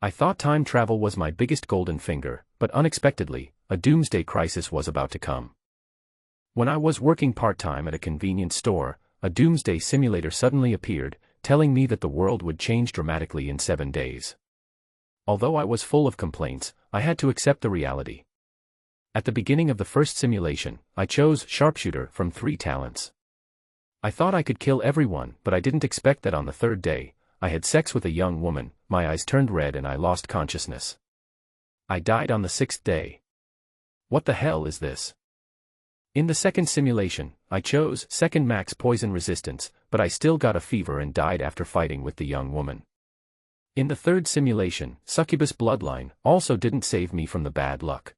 I thought time travel was my biggest golden finger, but unexpectedly, a doomsday crisis was about to come. When I was working part-time at a convenience store, a doomsday simulator suddenly appeared, telling me that the world would change dramatically in 7 days. Although I was full of complaints, I had to accept the reality. At the beginning of the first simulation, I chose sharpshooter from 3 talents. I thought I could kill everyone, but I didn't expect that on the 3rd day, I had sex with a young woman, my eyes turned red and I lost consciousness. I died on the 6th day. What the hell is this? In the second simulation, I chose second max poison resistance, but I still got a fever and died after fighting with the young woman. In the third simulation, succubus bloodline also didn't save me from the bad luck.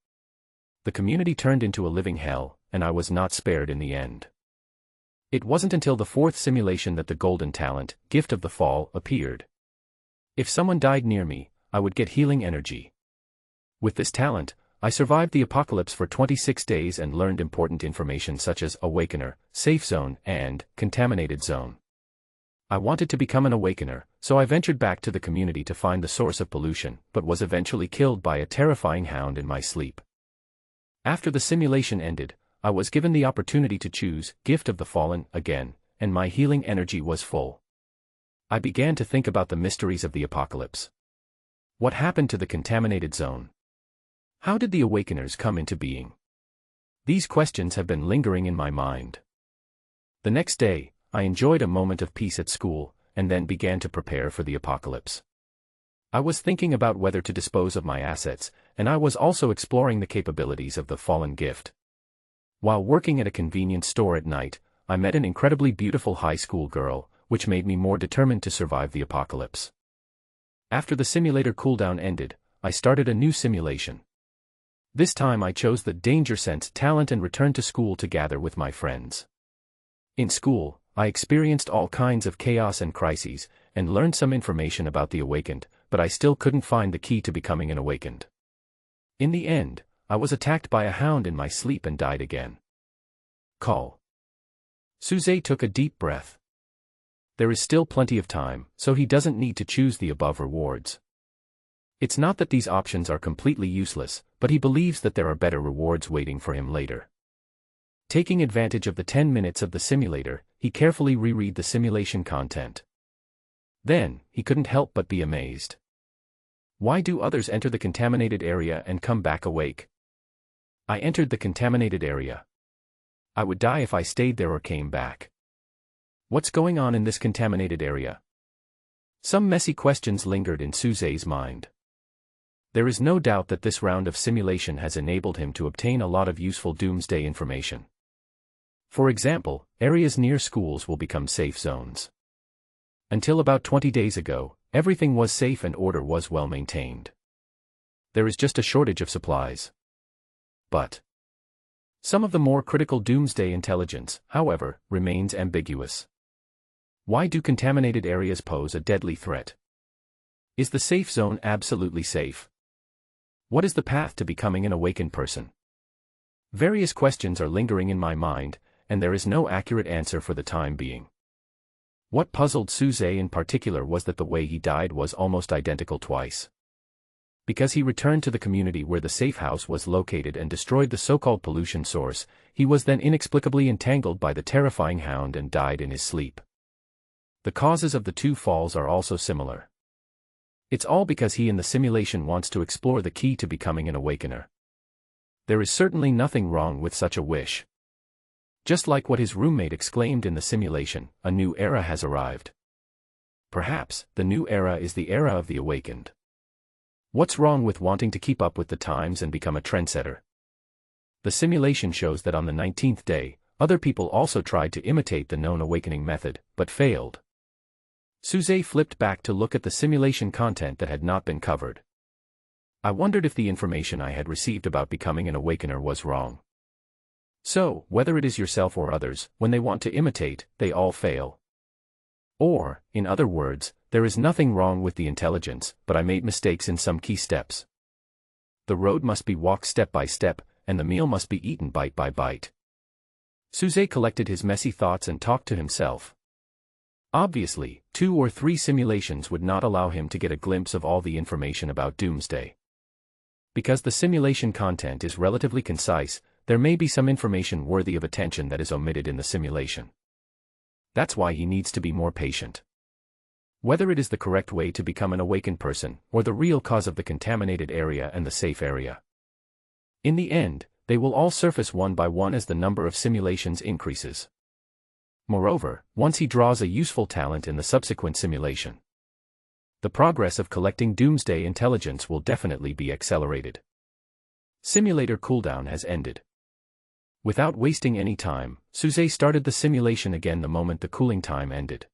The community turned into a living hell, and I was not spared in the end. It wasn't until the 4th simulation that the golden talent, Gift of the Fall, appeared. If someone died near me, I would get healing energy. With this talent, I survived the apocalypse for 26 days and learned important information such as Awakener, Safe Zone, and Contaminated Zone. I wanted to become an Awakener, so I ventured back to the community to find the source of pollution, but was eventually killed by a terrifying hound in my sleep. After the simulation ended, I was given the opportunity to choose Gift of the Fallen again, and my healing energy was full. I began to think about the mysteries of the apocalypse. What happened to the Contaminated Zone? How did the Awakeners come into being? These questions have been lingering in my mind. The next day, I enjoyed a moment of peace at school, and then began to prepare for the apocalypse. I was thinking about whether to dispose of my assets, and I was also exploring the capabilities of the fallen gift. While working at a convenience store at night, I met an incredibly beautiful high school girl, which made me more determined to survive the apocalypse. After the simulator cooldown ended, I started a new simulation. This time I chose the Danger Sense talent and returned to school to gather with my friends. In school, I experienced all kinds of chaos and crises, and learned some information about the awakened, but I still couldn't find the key to becoming an awakened. In the end, I was attacked by a hound in my sleep and died again. Call. Suze took a deep breath. There is still plenty of time, so he doesn't need to choose the above rewards. It's not that these options are completely useless, but he believes that there are better rewards waiting for him later. Taking advantage of the 10 minutes of the simulator, he carefully reread the simulation content. Then, he couldn't help but be amazed. Why do others enter the contaminated area and come back awake? I entered the contaminated area. I would die if I stayed there or came back. What's going on in this contaminated area? Some messy questions lingered in Suze's mind. There is no doubt that this round of simulation has enabled him to obtain a lot of useful doomsday information. For example, areas near schools will become safe zones. Until about 20 days ago, everything was safe and order was well maintained. There is just a shortage of supplies. But some of the more critical doomsday intelligence, however, remains ambiguous. Why do contaminated areas pose a deadly threat? Is the safe zone absolutely safe? What is the path to becoming an awakened person? Various questions are lingering in my mind, and there is no accurate answer for the time being. What puzzled Suze in particular was that the way he died was almost identical twice. Because he returned to the community where the safe house was located and destroyed the so-called pollution source, he was then inexplicably entangled by the terrifying hound and died in his sleep. The causes of the 2 falls are also similar. It's all because he in the simulation wants to explore the key to becoming an awakener. There is certainly nothing wrong with such a wish. Just like what his roommate exclaimed in the simulation, a new era has arrived. Perhaps, the new era is the era of the awakened. What's wrong with wanting to keep up with the times and become a trendsetter? The simulation shows that on the 19th day, other people also tried to imitate the known awakening method, but failed. Suze flipped back to look at the simulation content that had not been covered. I wondered if the information I had received about becoming an awakener was wrong. So, whether it is yourself or others, when they want to imitate, they all fail. Or, in other words, there is nothing wrong with the intelligence, but I made mistakes in some key steps. The road must be walked step by step, and the meal must be eaten bite by bite. Suze collected his messy thoughts and talked to himself. Obviously, 2 or 3 simulations would not allow him to get a glimpse of all the information about Doomsday. Because the simulation content is relatively concise, there may be some information worthy of attention that is omitted in the simulation. That's why he needs to be more patient. Whether it is the correct way to become an awakened person, or the real cause of the contaminated area and the safe area. In the end, they will all surface one by one as the number of simulations increases. Moreover, once he draws a useful talent in the subsequent simulation, the progress of collecting Doomsday intelligence will definitely be accelerated. Simulator cooldown has ended. Without wasting any time, Suze started the simulation again the moment the cooling time ended.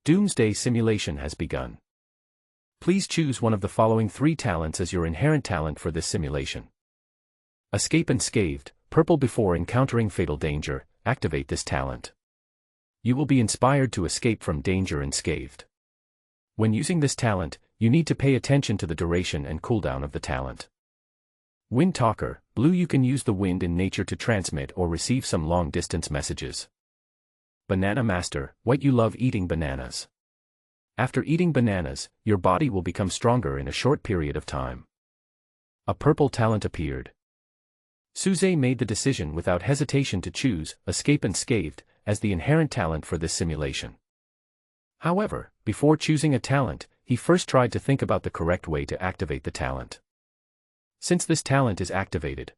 Doomsday simulation has begun. Please choose one of the following 3 talents as your inherent talent for this simulation. Escape unscathed, purple. Before encountering fatal danger, activate this talent. You will be inspired to escape from danger unscathed. When using this talent, you need to pay attention to the duration and cooldown of the talent. Wind Talker, blue. You can use the wind in nature to transmit or receive some long-distance messages. Banana Master, white. You love eating bananas. After eating bananas, your body will become stronger in a short period of time. A purple talent appeared. Suze made the decision without hesitation to choose Escape Unscathed as the inherent talent for this simulation. However, before choosing a talent, he first tried to think about the correct way to activate the talent. Since this talent is activated,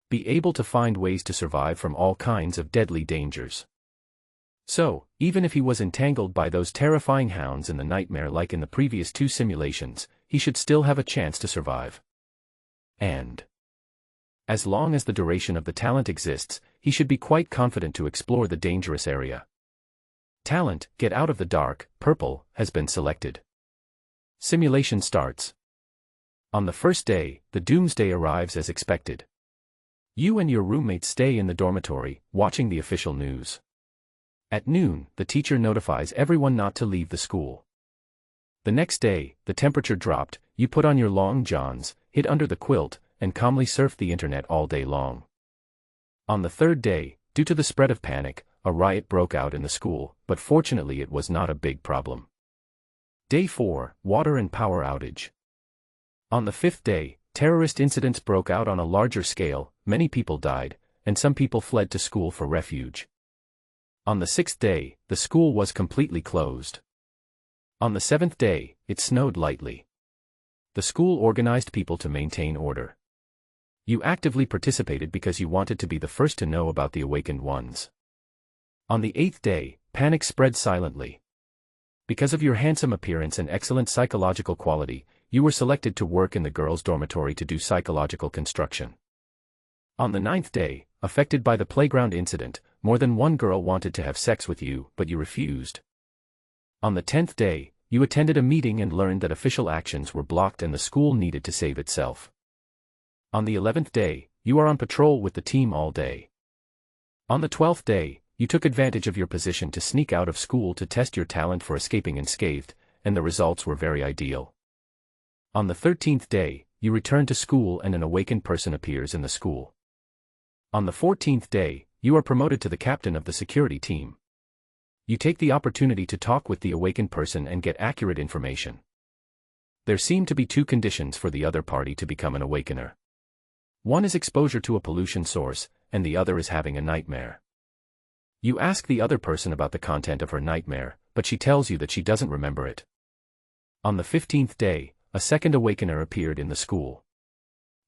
be able to find ways to survive from all kinds of deadly dangers. So, even if he was entangled by those terrifying hounds in the nightmare like in the previous 2 simulations, he should still have a chance to survive. And as long as the duration of the talent exists, he should be quite confident to explore the dangerous area. Talent, Get Out of the Dark, purple, has been selected. Simulation starts. On the first day, the Doomsday arrives as expected. You and your roommates stay in the dormitory, watching the official news. At noon, the teacher notifies everyone not to leave the school. The next day, the temperature dropped, you put on your long johns, hid under the quilt, and calmly surfed the internet all day long. On the third day, due to the spread of panic, a riot broke out in the school, but fortunately it was not a big problem. Day 4, water and power outage. On the 5th day, terrorist incidents broke out on a larger scale, many people died, and some people fled to school for refuge. On the 6th day, the school was completely closed. On the 7th day, it snowed lightly. The school organized people to maintain order. You actively participated because you wanted to be the first to know about the awakened ones. On the 8th day, panic spread silently. Because of your handsome appearance and excellent psychological quality, you were selected to work in the girls' dormitory to do psychological construction. On the 9th day, affected by the playground incident, more than one girl wanted to have sex with you, but you refused. On the 10th day, you attended a meeting and learned that official actions were blocked and the school needed to save itself. On the 11th day, you are on patrol with the team all day. On the 12th day, you took advantage of your position to sneak out of school to test your talent for escaping unscathed, and the results were very ideal. On the 13th day, you return to school and an awakened person appears in the school. On the 14th day, you are promoted to the captain of the security team. You take the opportunity to talk with the awakened person and get accurate information. There seem to be 2 conditions for the other party to become an awakener. One is exposure to a pollution source, and the other is having a nightmare. You ask the other person about the content of her nightmare, but she tells you that she doesn't remember it. On the 15th day, a second awakener appeared in the school.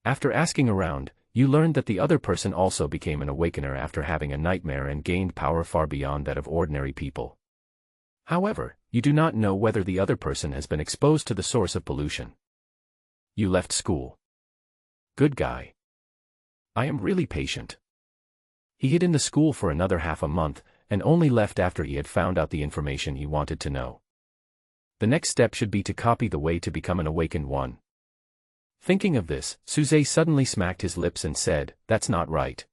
After asking around, you learned that the other person also became an awakener after having a nightmare and gained power far beyond that of ordinary people. However, you do not know whether the other person has been exposed to the source of pollution. You left school. Good guy. I am really patient. He hid in the school for another half a month, and only left after he had found out the information he wanted to know. The next step should be to copy the way to become an awakened one. Thinking of this, Suze suddenly smacked his lips and said, "That's not right.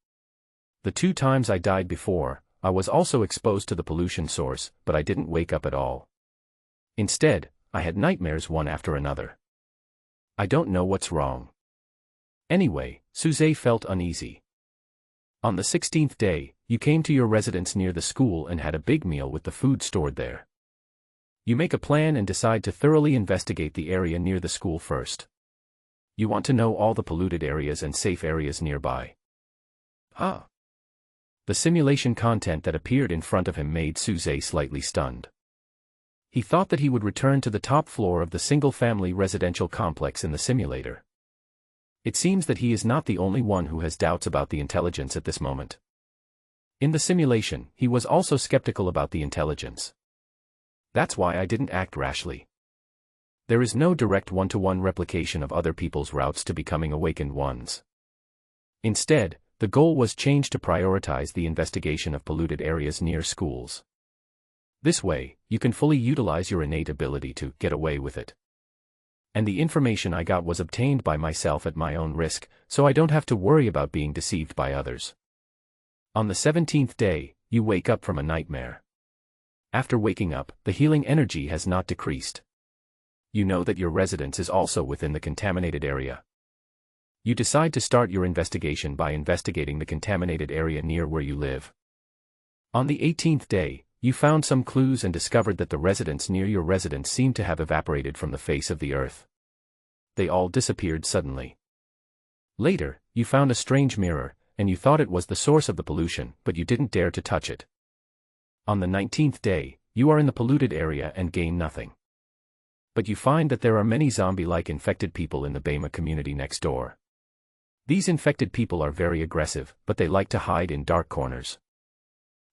The 2 times I died before, I was also exposed to the pollution source, but I didn't wake up at all. Instead, I had nightmares one after another. I don't know what's wrong." Anyway, Suze felt uneasy. On the 16th day, you came to your residence near the school and had a big meal with the food stored there. You make a plan and decide to thoroughly investigate the area near the school first. You want to know all the polluted areas and safe areas nearby. The simulation content that appeared in front of him made Suze slightly stunned. He thought that he would return to the top floor of the single-family residential complex in the simulator. It seems that he is not the only one who has doubts about the intelligence at this moment. In the simulation, he was also skeptical about the intelligence. That's why I didn't act rashly. There is no direct one-to-one replication of other people's routes to becoming awakened ones. Instead, the goal was changed to prioritize the investigation of polluted areas near schools. This way, you can fully utilize your innate ability to get away with it. And the information I got was obtained by myself at my own risk, so I don't have to worry about being deceived by others. On the 17th day, you wake up from a nightmare. After waking up, the healing energy has not decreased. You know that your residence is also within the contaminated area. You decide to start your investigation by investigating the contaminated area near where you live. On the 18th day, you found some clues and discovered that the residents near your residence seemed to have evaporated from the face of the earth. They all disappeared suddenly. Later, you found a strange mirror, and you thought it was the source of the pollution, but you didn't dare to touch it. On the 19th day, you are in the polluted area and gain nothing. But you find that there are many zombie-like infected people in the Bema community next door. These infected people are very aggressive, but they like to hide in dark corners.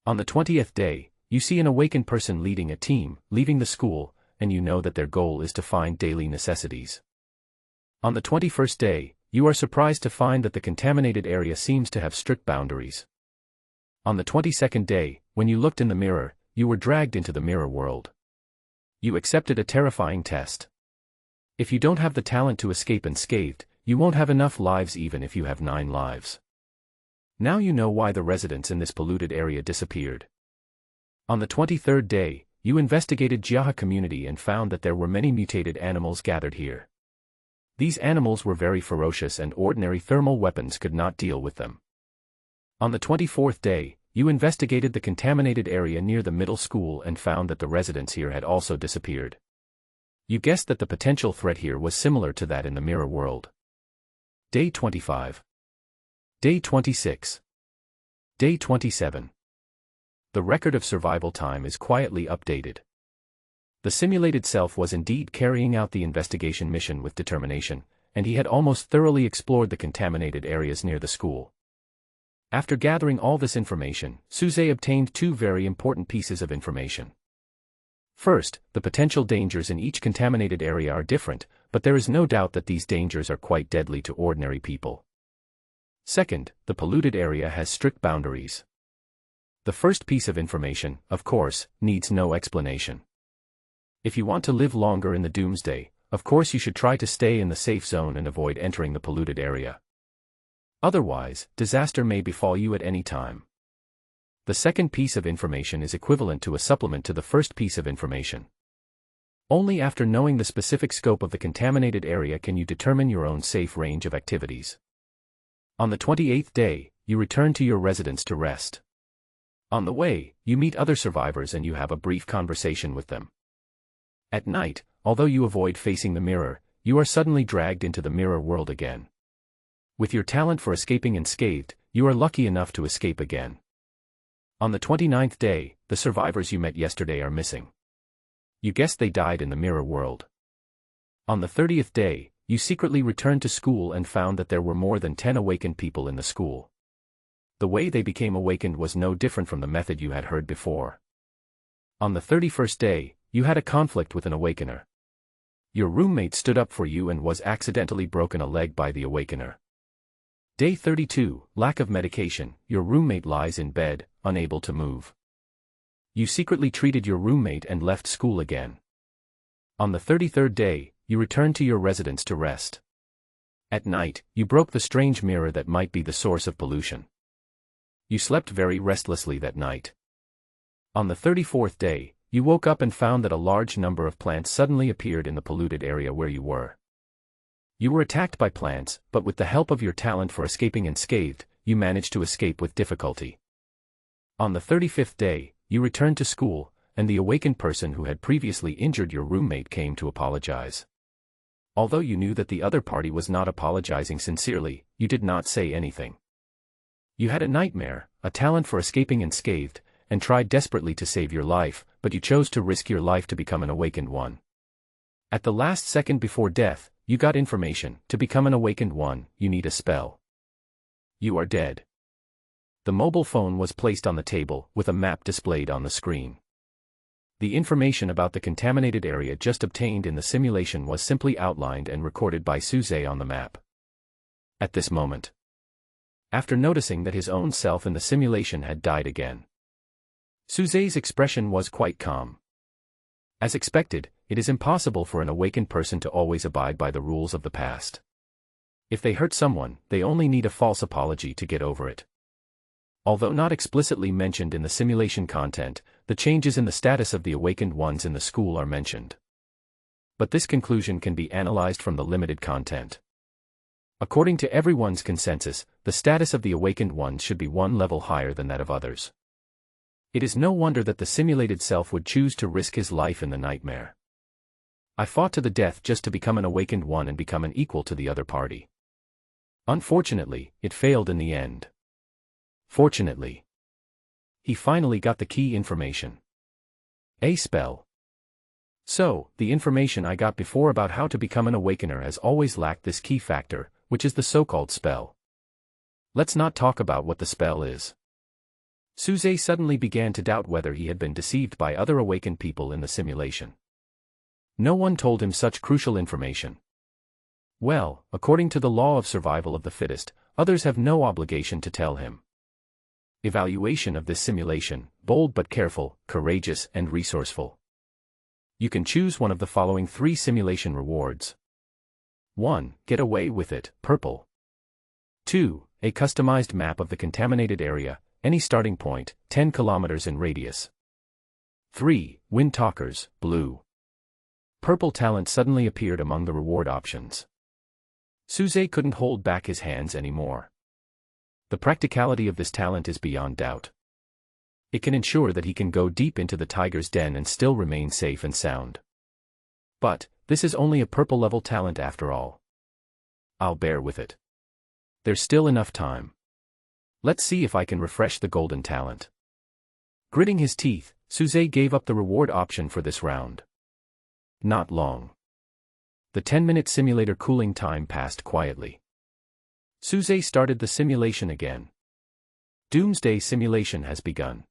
On the 20th day, you see an awakened person leading a team, leaving the school, and you know that their goal is to find daily necessities. On the 21st day, you are surprised to find that the contaminated area seems to have strict boundaries. On the 22nd day, when you looked in the mirror, you were dragged into the mirror world. You accepted a terrifying test. If you don't have the talent to escape unscathed, you won't have enough lives even if you have 9 lives. Now you know why the residents in this polluted area disappeared. On the 23rd day, you investigated Jiaha community and found that there were many mutated animals gathered here. These animals were very ferocious and ordinary thermal weapons could not deal with them. On the 24th day, you investigated the contaminated area near the middle school and found that the residents here had also disappeared. You guessed that the potential threat here was similar to that in the mirror world. Day 25. Day 26. Day 27. The record of survival time is quietly updated. The simulated self was indeed carrying out the investigation mission with determination, and he had almost thoroughly explored the contaminated areas near the school. After gathering all this information, Suze obtained 2 very important pieces of information. First, the potential dangers in each contaminated area are different, but there is no doubt that these dangers are quite deadly to ordinary people. Second, the polluted area has strict boundaries. The first piece of information, of course, needs no explanation. If you want to live longer in the doomsday, of course you should try to stay in the safe zone and avoid entering the polluted area. Otherwise, disaster may befall you at any time. The second piece of information is equivalent to a supplement to the first piece of information. Only after knowing the specific scope of the contaminated area can you determine your own safe range of activities. On the 28th day, you return to your residence to rest. On the way, you meet other survivors and you have a brief conversation with them. At night, although you avoid facing the mirror, you are suddenly dragged into the mirror world again. With your talent for escaping unscathed, you are lucky enough to escape again. On the 29th day, the survivors you met yesterday are missing. You guessed they died in the mirror world. On the 30th day, you secretly returned to school and found that there were more than 10 awakened people in the school. The way they became awakened was no different from the method you had heard before. On the 31st day, you had a conflict with an awakener. Your roommate stood up for you and was accidentally broken a leg by the awakener. Day 32, lack of medication, your roommate lies in bed, unable to move. You secretly treated your roommate and left school again. On the 33rd day, you returned to your residence to rest. At night, you broke the strange mirror that might be the source of pollution. You slept very restlessly that night. On the 34th day, you woke up and found that a large number of plants suddenly appeared in the polluted area where you were. You were attacked by plants, but with the help of your talent for escaping unscathed, you managed to escape with difficulty. On the 35th day, you returned to school, and the awakened person who had previously injured your roommate came to apologize. Although you knew that the other party was not apologizing sincerely, you did not say anything. You had a nightmare, a talent for escaping unscathed, and tried desperately to save your life, but you chose to risk your life to become an awakened one. At the last second before death, you got information. To become an awakened one, you need a spell. You are dead. The mobile phone was placed on the table, with a map displayed on the screen. The information about the contaminated area just obtained in the simulation was simply outlined and recorded by Suze on the map. At this moment, after noticing that his own self in the simulation had died again, Suze's expression was quite calm. As expected, it is impossible for an awakened person to always abide by the rules of the past. If they hurt someone, they only need a false apology to get over it. Although not explicitly mentioned in the simulation content, the changes in the status of the awakened ones in the school are mentioned. But this conclusion can be analyzed from the limited content. According to everyone's consensus, the status of the awakened ones should be one level higher than that of others. It is no wonder that the simulated self would choose to risk his life in the nightmare. I fought to the death just to become an awakened one and become an equal to the other party. Unfortunately, it failed in the end. Fortunately, he finally got the key information. A spell. So, the information I got before about how to become an awakener has always lacked this key factor, which is the so-called spell. Let's not talk about what the spell is. Suze suddenly began to doubt whether he had been deceived by other awakened people in the simulation. No one told him such crucial information. Well, according to the law of survival of the fittest, others have no obligation to tell him. Evaluation of this simulation: bold but careful, courageous and resourceful. You can choose one of the following 3 simulation rewards. 1. Get away with it, purple. 2. A customized map of the contaminated area, any starting point, 10 kilometers in radius. 3. Win talkers, blue. Purple talent suddenly appeared among the reward options. Suze couldn't hold back his hands anymore. The practicality of this talent is beyond doubt. It can ensure that he can go deep into the tiger's den and still remain safe and sound. But, this is only a purple-level talent after all. I'll bear with it. There's still enough time. Let's see if I can refresh the golden talent. Gritting his teeth, Suze gave up the reward option for this round. Not long. The 10-minute simulator cooling time passed quietly. Suze started the simulation again. Doomsday simulation has begun.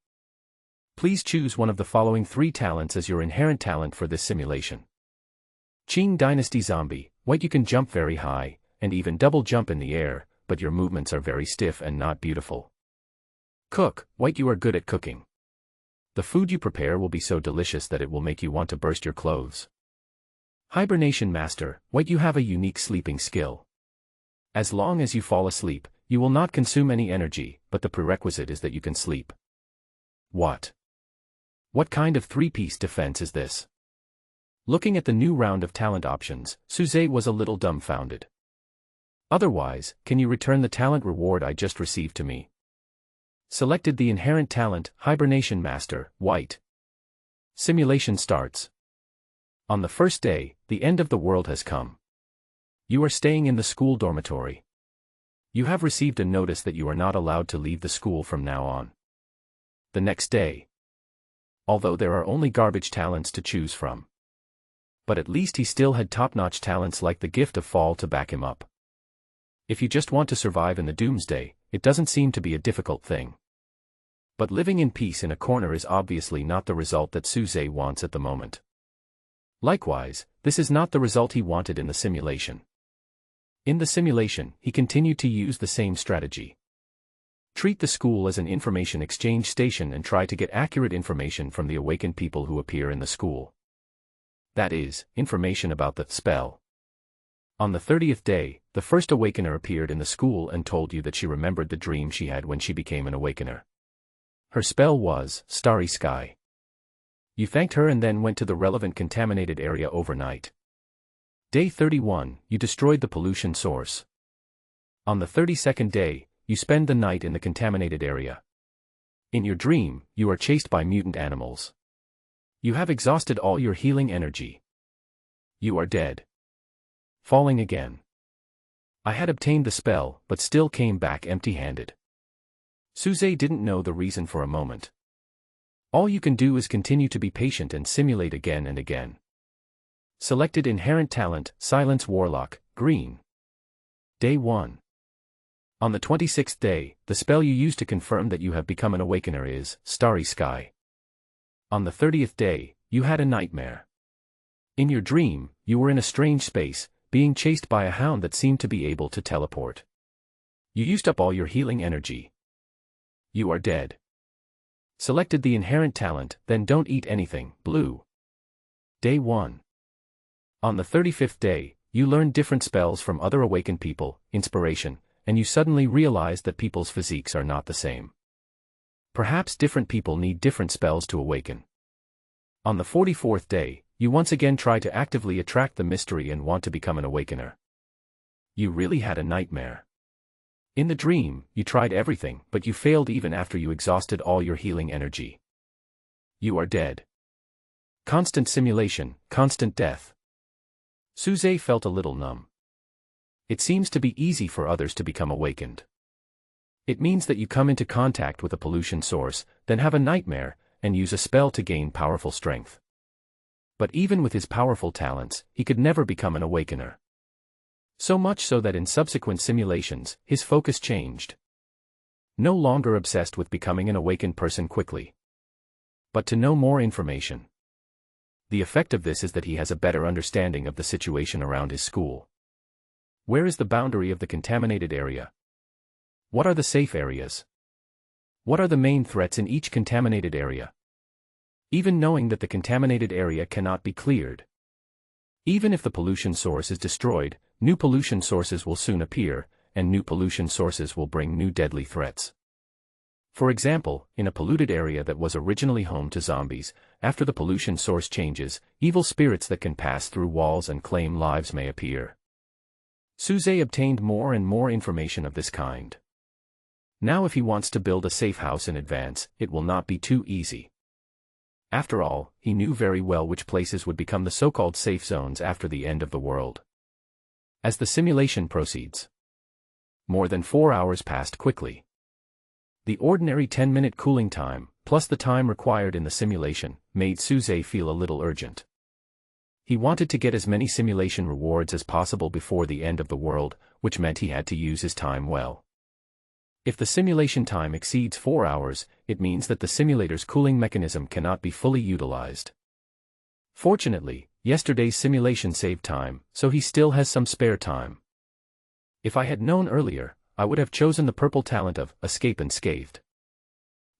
Please choose one of the following 3 talents as your inherent talent for this simulation. Qing Dynasty Zombie, white. You can jump very high, and even double jump in the air, but your movements are very stiff and not beautiful. Cook, white. You are good at cooking. The food you prepare will be so delicious that it will make you want to burst your clothes. Hibernation Master, white. You have a unique sleeping skill. As long as you fall asleep, you will not consume any energy, but the prerequisite is that you can sleep. What kind of 3-piece defense is this? Looking at the new round of talent options, Suze was a little dumbfounded. Otherwise, can you return the talent reward I just received to me? Selected the inherent talent, Hibernation Master, white. Simulation starts. On the first day, the end of the world has come. You are staying in the school dormitory. You have received a notice that you are not allowed to leave the school from now on. The next day. Although there are only garbage talents to choose from. But at least he still had top-notch talents like the Gift of Fall to back him up. If you just want to survive in the doomsday, it doesn't seem to be a difficult thing. But living in peace in a corner is obviously not the result that Suze wants at the moment. Likewise, this is not the result he wanted in the simulation. In the simulation, he continued to use the same strategy. Treat the school as an information exchange station and try to get accurate information from the awakened people who appear in the school. That is, information about the spell. On the 30th day, the first awakener appeared in the school and told you that she remembered the dream she had when she became an awakener. Her spell was Starry Sky. You thanked her and then went to the relevant contaminated area overnight. Day 31, you destroyed the pollution source. On the 32nd day, you spend the night in the contaminated area. In your dream, you are chased by mutant animals. You have exhausted all your healing energy. You are dead. Falling again. I had obtained the spell, but still came back empty-handed. Suze didn't know the reason for a moment. All you can do is continue to be patient and simulate again and again. Selected inherent talent, Silence Warlock, green. Day 1. On the 26th day, the spell you use to confirm that you have become an awakener is Starry Sky. On the 30th day, you had a nightmare. In your dream, you were in a strange space, being chased by a hound that seemed to be able to teleport. You used up all your healing energy. You are dead. Selected the inherent talent, Then Don't Eat Anything, blue. Day 1. On the 35th day, you learned different spells from other awakened people, inspiration, and you suddenly realized that people's physiques are not the same. Perhaps different people need different spells to awaken. On the 44th day, you once again try to actively attract the mystery and want to become an awakener. You really had a nightmare. In the dream, you tried everything, but you failed even after you exhausted all your healing energy. You are dead. Constant simulation, constant death. Suze felt a little numb. It seems to be easy for others to become awakened. It means that you come into contact with a pollution source, then have a nightmare, and use a spell to gain powerful strength. But even with his powerful talents, he could never become an awakener. So much so that in subsequent simulations, his focus changed. No longer obsessed with becoming an awakened person quickly, but to know more information. The effect of this is that he has a better understanding of the situation around his school. Where is the boundary of the contaminated area? What are the safe areas? What are the main threats in each contaminated area? Even knowing that the contaminated area cannot be cleared. Even if the pollution source is destroyed, new pollution sources will soon appear, and new pollution sources will bring new deadly threats. For example, in a polluted area that was originally home to zombies, after the pollution source changes, evil spirits that can pass through walls and claim lives may appear. Suze obtained more and more information of this kind. Now if he wants to build a safe house in advance, it will not be too easy. After all, he knew very well which places would become the so-called safe zones after the end of the world. As the simulation proceeds, more than 4 hours passed quickly. The ordinary 10-minute cooling time, plus the time required in the simulation, made Suze feel a little urgent. He wanted to get as many simulation rewards as possible before the end of the world, which meant he had to use his time well. If the simulation time exceeds 4 hours, it means that the simulator's cooling mechanism cannot be fully utilized. Fortunately, yesterday's simulation saved time, so he still has some spare time. If I had known earlier, I would have chosen the purple talent of Escape Unscathed.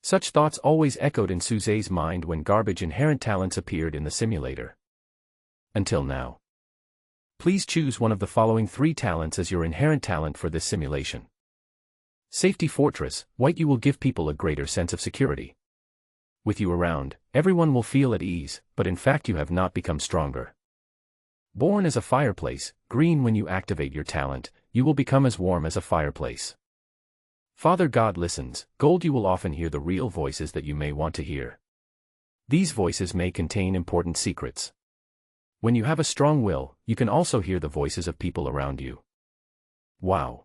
Such thoughts always echoed in Suze's mind when garbage inherent talents appeared in the simulator. Until now. Please choose one of the following 3 talents as your inherent talent for this simulation. Safety Fortress, white. You will give people a greater sense of security. With you around, everyone will feel at ease, but in fact you have not become stronger. Born as a fireplace, green. When you activate your talent, you will become as warm as a fireplace. Father God listens, gold. You will often hear the real voices that you may want to hear. These voices may contain important secrets. When you have a strong will, you can also hear the voices of people around you. Wow.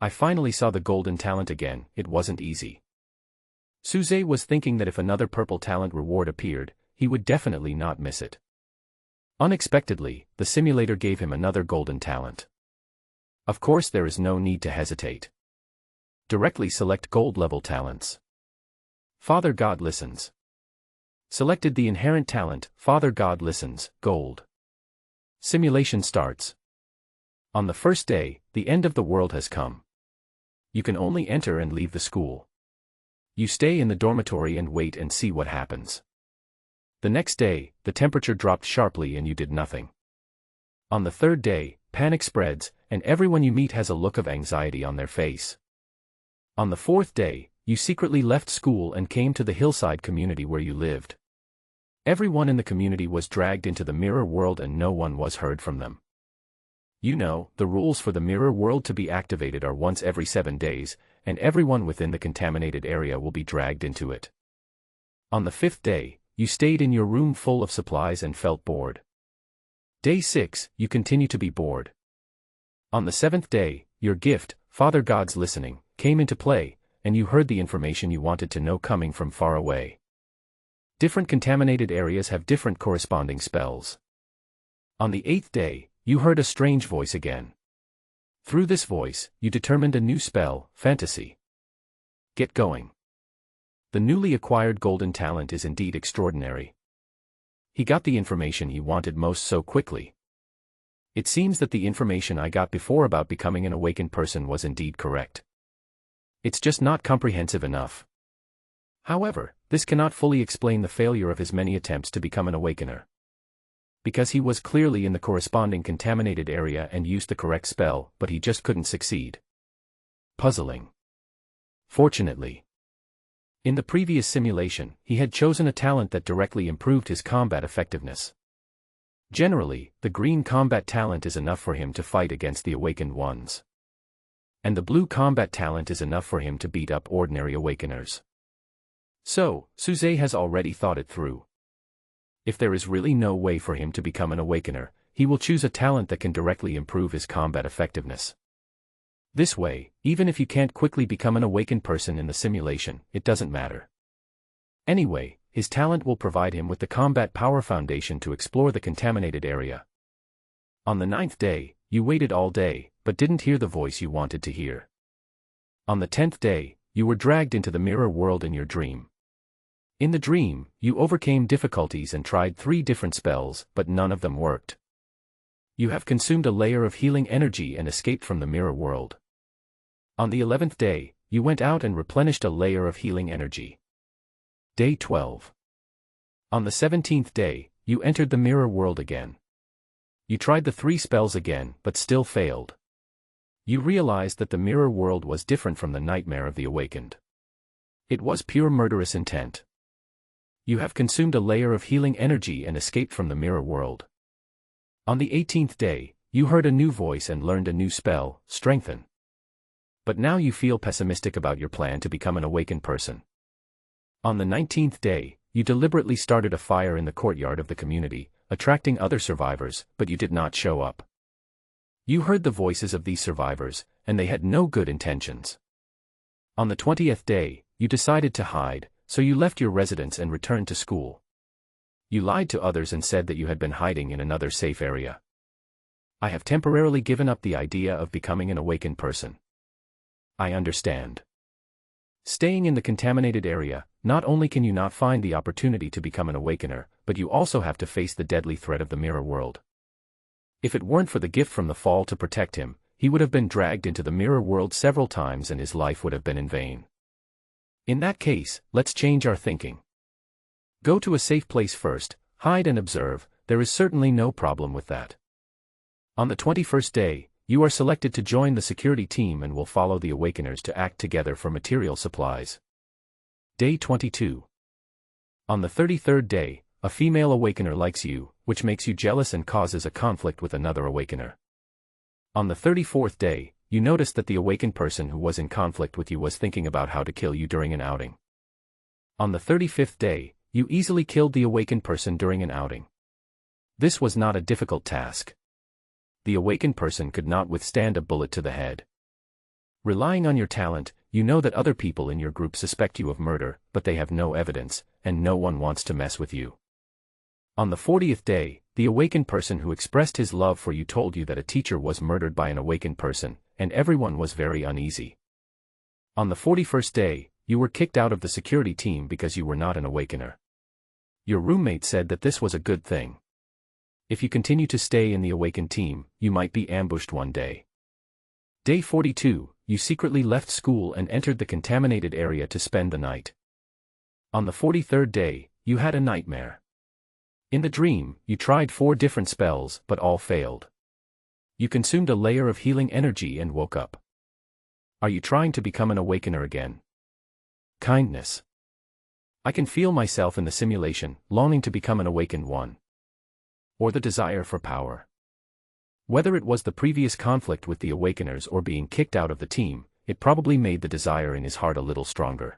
I finally saw the golden talent again. It wasn't easy. Suze was thinking that if another purple talent reward appeared, he would definitely not miss it. Unexpectedly, the simulator gave him another golden talent. Of course there is no need to hesitate. Directly select gold level talents. Father God listens. Selected the inherent talent, Father God listens, gold. Simulation starts. On the first day, the end of the world has come. You can only enter and leave the school. You stay in the dormitory and wait and see what happens. The next day, the temperature dropped sharply and you did nothing. On the third day, panic spreads, and everyone you meet has a look of anxiety on their face. On the fourth day, you secretly left school and came to the hillside community where you lived. Everyone in the community was dragged into the mirror world and no one was heard from them. You know, the rules for the mirror world to be activated are once every 7 days, and everyone within the contaminated area will be dragged into it. On the 5th day, you stayed in your room full of supplies and felt bored. Day 6, you continue to be bored. On the 7th day, your gift, Father God's listening, came into play, and you heard the information you wanted to know coming from far away. Different contaminated areas have different corresponding spells. On the 8th day, you heard a strange voice again. Through this voice, you determined a new spell, fantasy. Get going. The newly acquired golden talent is indeed extraordinary. He got the information he wanted most so quickly. It seems that the information I got before about becoming an awakened person was indeed correct. It's just not comprehensive enough. However, this cannot fully explain the failure of his many attempts to become an awakener. Because he was clearly in the corresponding contaminated area and used the correct spell, but he just couldn't succeed. Puzzling. Fortunately, in the previous simulation, he had chosen a talent that directly improved his combat effectiveness. Generally, the green combat talent is enough for him to fight against the awakened ones. And the blue combat talent is enough for him to beat up ordinary awakeners. So, Suze has already thought it through. If there is really no way for him to become an awakener, he will choose a talent that can directly improve his combat effectiveness. This way, even if you can't quickly become an awakened person in the simulation, it doesn't matter. Anyway, his talent will provide him with the combat power foundation to explore the contaminated area. On the 9th day, you waited all day, but didn't hear the voice you wanted to hear. On the 10th day, you were dragged into the mirror world in your dream. In the dream, you overcame difficulties and tried 3 different spells, but none of them worked. You have consumed a layer of healing energy and escaped from the mirror world. On the 11th day, you went out and replenished a layer of healing energy. Day 12. On the 17th day, you entered the mirror world again. You tried the 3 spells again, but still failed. You realized that the mirror world was different from the nightmare of the awakened. It was pure murderous intent. You have consumed a layer of healing energy and escaped from the mirror world. On the 18th day, you heard a new voice and learned a new spell, Strengthen. But now you feel pessimistic about your plan to become an awakened person. On the 19th day, you deliberately started a fire in the courtyard of the community, attracting other survivors, but you did not show up. You heard the voices of these survivors, and they had no good intentions. On the 20th day, you decided to hide, so you left your residence and returned to school. You lied to others and said that you had been hiding in another safe area. I have temporarily given up the idea of becoming an awakened person. I understand. Staying in the contaminated area, not only can you not find the opportunity to become an awakener, but you also have to face the deadly threat of the mirror world. If it weren't for the gift from the fall to protect him, he would have been dragged into the mirror world several times and his life would have been in vain. In that case, let's change our thinking. Go to a safe place first, hide and observe, there is certainly no problem with that. On the 21st day, you are selected to join the security team and will follow the awakeners to act together for material supplies. Day 22. On the 33rd day, a female awakener likes you, which makes you jealous and causes a conflict with another awakener. On the 34th day, you notice that the awakened person who was in conflict with you was thinking about how to kill you during an outing. On the 35th day, you easily killed the awakened person during an outing. This was not a difficult task. The awakened person could not withstand a bullet to the head. Relying on your talent, you know that other people in your group suspect you of murder, but they have no evidence, and no one wants to mess with you. On the 40th day, the awakened person who expressed his love for you told you that a teacher was murdered by an awakened person, and everyone was very uneasy. On the 41st day, you were kicked out of the security team because you were not an awakener. Your roommate said that this was a good thing. If you continue to stay in the awakened team, you might be ambushed one day. Day 42, you secretly left school and entered the contaminated area to spend the night. On the 43rd day, you had a nightmare. In the dream, you tried 4 different spells, but all failed. You consumed a layer of healing energy and woke up. Are you trying to become an awakener again? Kindness. I can feel myself in the simulation, longing to become an awakened one. Or the desire for power. Whether it was the previous conflict with the Awakeners or being kicked out of the team, it probably made the desire in his heart a little stronger.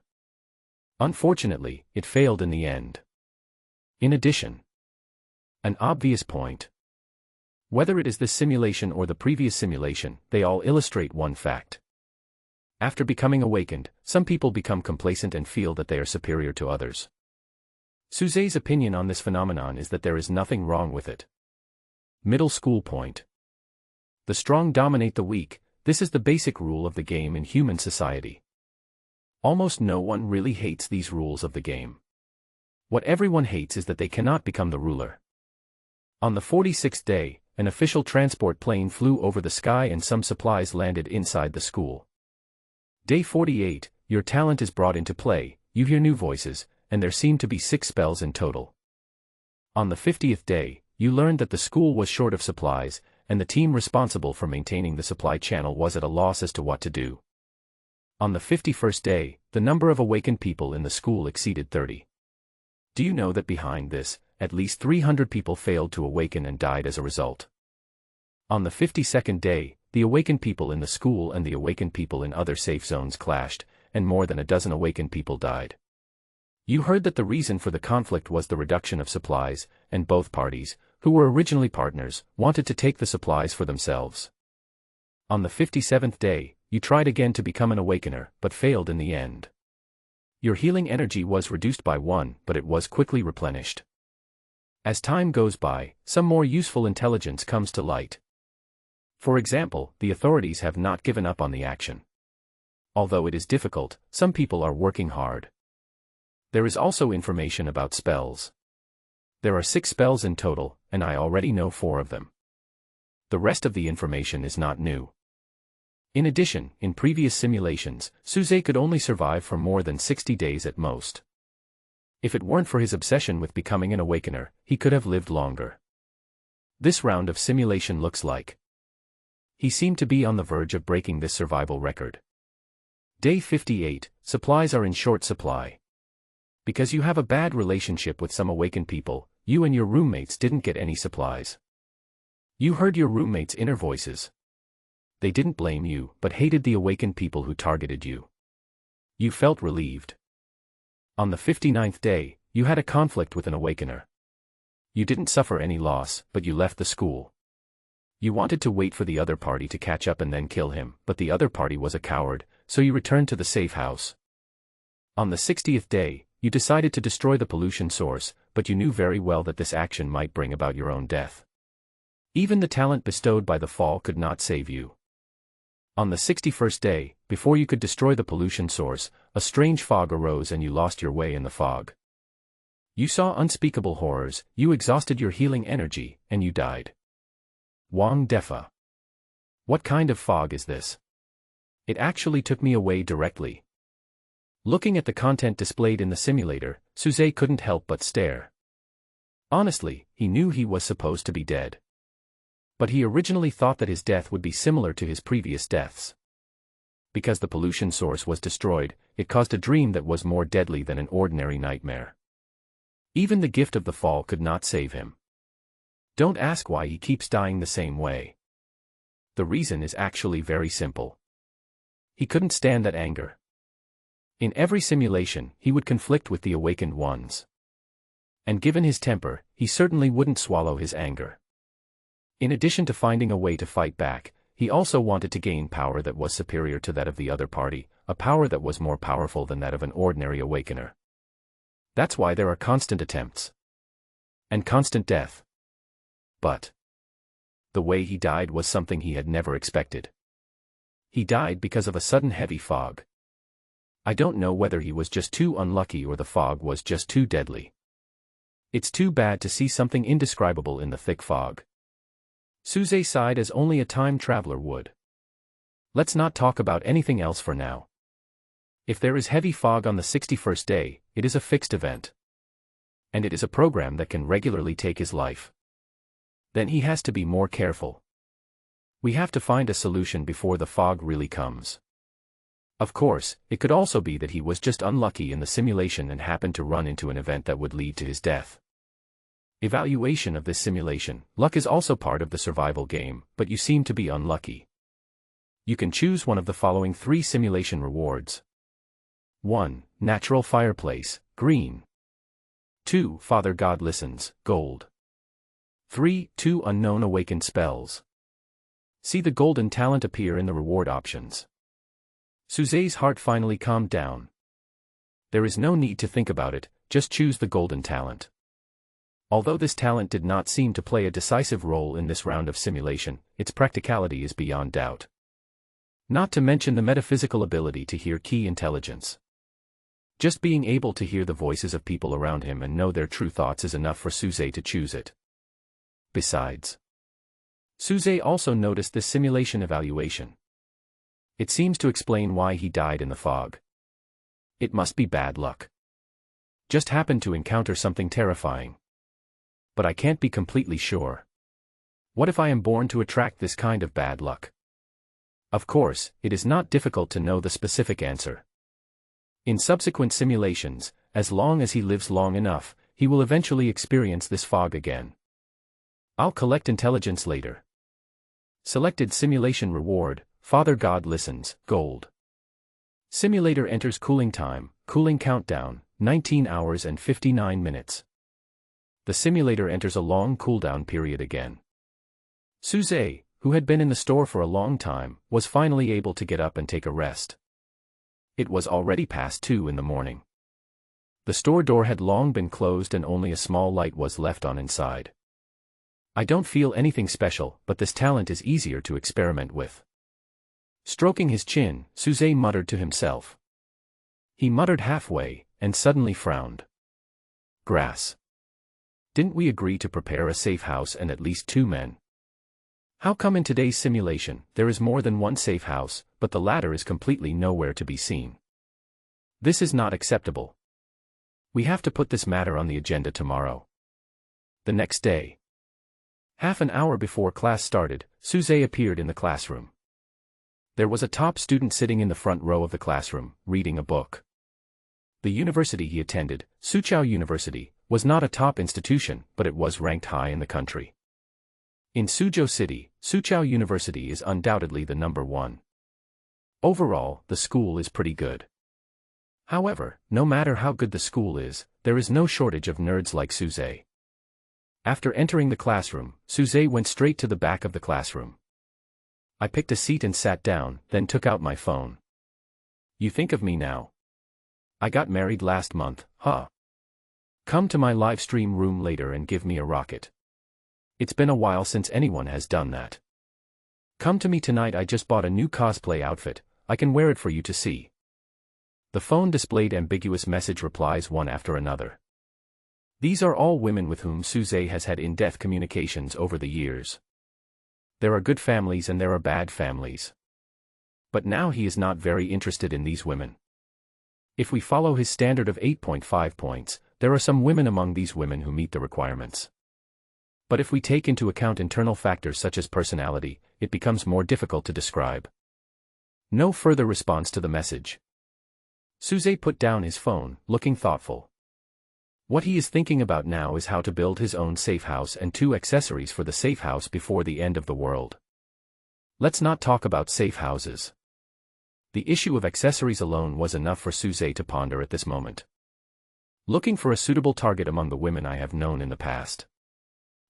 Unfortunately, it failed in the end. In addition, an obvious point. Whether it is this simulation or the previous simulation, they all illustrate one fact. After becoming awakened, some people become complacent and feel that they are superior to others. Suze's opinion on this phenomenon is that there is nothing wrong with it. Middle school point. The strong dominate the weak. This is the basic rule of the game in human society. Almost no one really hates these rules of the game. What everyone hates is that they cannot become the ruler. On the 46th day, an official transport plane flew over the sky and some supplies landed inside the school. Day 48, your talent is brought into play, you hear new voices, and there seem to be 6 spells in total. On the 50th day, you learned that the school was short of supplies, and the team responsible for maintaining the supply channel was at a loss as to what to do. On the 51st day, the number of awakened people in the school exceeded 30. Do you know that behind this, at least 300 people failed to awaken and died as a result? On the 52nd day, the awakened people in the school and the awakened people in other safe zones clashed, and more than a dozen awakened people died. You heard that the reason for the conflict was the reduction of supplies, and both parties, who were originally partners, wanted to take the supplies for themselves. On the 57th day, you tried again to become an awakener, but failed in the end. Your healing energy was reduced by 1, but it was quickly replenished. As time goes by, some more useful intelligence comes to light. For example, the authorities have not given up on the action. Although it is difficult, some people are working hard. There is also information about spells. There are 6 spells in total, and I already know 4 of them. The rest of the information is not new. In addition, in previous simulations, Suze could only survive for more than 60 days at most. If it weren't for his obsession with becoming an awakener, he could have lived longer. This round of simulation looks like he seemed to be on the verge of breaking this survival record. Day 58, supplies are in short supply. Because you have a bad relationship with some awakened people, you and your roommates didn't get any supplies. You heard your roommates' inner voices. They didn't blame you, but hated the awakened people who targeted you. You felt relieved. On the 59th day, you had a conflict with an awakener. You didn't suffer any loss, but you left the school. You wanted to wait for the other party to catch up and then kill him, but the other party was a coward, so you returned to the safe house. On the 60th day, you decided to destroy the pollution source, but you knew very well that this action might bring about your own death. Even the talent bestowed by the fall could not save you. On the 61st day, before you could destroy the pollution source, a strange fog arose and you lost your way in the fog. You saw unspeakable horrors, you exhausted your healing energy, and you died. Wang Defa. What kind of fog is this? It actually took me away directly. Looking at the content displayed in the simulator, Suze couldn't help but stare. Honestly, he knew he was supposed to be dead. But he originally thought that his death would be similar to his previous deaths. Because the pollution source was destroyed, it caused a dream that was more deadly than an ordinary nightmare. Even the gift of the fall could not save him. Don't ask why he keeps dying the same way. The reason is actually very simple. He couldn't stand that anger. In every simulation, he would conflict with the awakened ones. And given his temper, he certainly wouldn't swallow his anger. In addition to finding a way to fight back, he also wanted to gain power that was superior to that of the other party, a power that was more powerful than that of an ordinary awakener. That's why there are constant attempts. And constant death. But the way he died was something he had never expected. He died because of a sudden heavy fog. I don't know whether he was just too unlucky or the fog was just too deadly. It's too bad to see something indescribable in the thick fog. Suze sighed as only a time traveler would. Let's not talk about anything else for now. If there is heavy fog on the 61st day, it is a fixed event. And it is a program that can regularly take his life. Then he has to be more careful. We have to find a solution before the fog really comes. Of course, it could also be that he was just unlucky in the simulation and happened to run into an event that would lead to his death. Evaluation of this simulation. Luck is also part of the survival game, but you seem to be unlucky. You can choose one of the following 3 simulation rewards. 1. Natural fireplace, green. 2. Father God listens, gold. 3. 2 unknown awakened spells. See the golden talent appear in the reward options. Suze's heart finally calmed down. There is no need to think about it, just choose the golden talent. Although this talent did not seem to play a decisive role in this round of simulation, its practicality is beyond doubt. Not to mention the metaphysical ability to hear key intelligence. Just being able to hear the voices of people around him and know their true thoughts is enough for Suze to choose it. Besides, Suze also noticed this simulation evaluation. It seems to explain why he died in the fog. It must be bad luck. Just happened to encounter something terrifying. But I can't be completely sure. What if I am born to attract this kind of bad luck? Of course, it is not difficult to know the specific answer. In subsequent simulations, as long as he lives long enough, he will eventually experience this fog again. I'll collect intelligence later. Selected simulation reward, Father God listens, gold. Simulator enters cooling time, cooling countdown, 19 hours and 59 minutes. The simulator enters a long cooldown period again. Suze, who had been in the store for a long time, was finally able to get up and take a rest. It was already past 2 in the morning. The store door had long been closed and only a small light was left on inside. I don't feel anything special, but this talent is easier to experiment with. Stroking his chin, Suze muttered to himself. He muttered halfway, and suddenly frowned. Grass. Didn't we agree to prepare a safe house and at least 2 men? How come in today's simulation, there is more than one safe house, but the latter is completely nowhere to be seen? This is not acceptable. We have to put this matter on the agenda tomorrow. The next day. Half an hour before class started, Suze appeared in the classroom. There was a top student sitting in the front row of the classroom, reading a book. The university he attended, Suzhou University, was not a top institution, but it was ranked high in the country. In Suzhou City, Suzhou University is undoubtedly the number 1. Overall, the school is pretty good. However, no matter how good the school is, there is no shortage of nerds like Suze. After entering the classroom, Suze went straight to the back of the classroom. I picked a seat and sat down, then took out my phone. You think of me now? I got married last month, huh? Come to my live stream room later and give me a rocket. It's been a while since anyone has done that. Come to me tonight, I just bought a new cosplay outfit, I can wear it for you to see. The phone displayed ambiguous message replies one after another. These are all women with whom Suze has had in-depth communications over the years. There are good families and there are bad families. But now he is not very interested in these women. If we follow his standard of 8.5 points, there are some women among these women who meet the requirements. But if we take into account internal factors such as personality, it becomes more difficult to describe. No further response to the message. Suze put down his phone, looking thoughtful. What he is thinking about now is how to build his own safe house and 2 accessories for the safe house before the end of the world. Let's not talk about safe houses. The issue of accessories alone was enough for Suze to ponder at this moment. Looking for a suitable target among the women I have known in the past.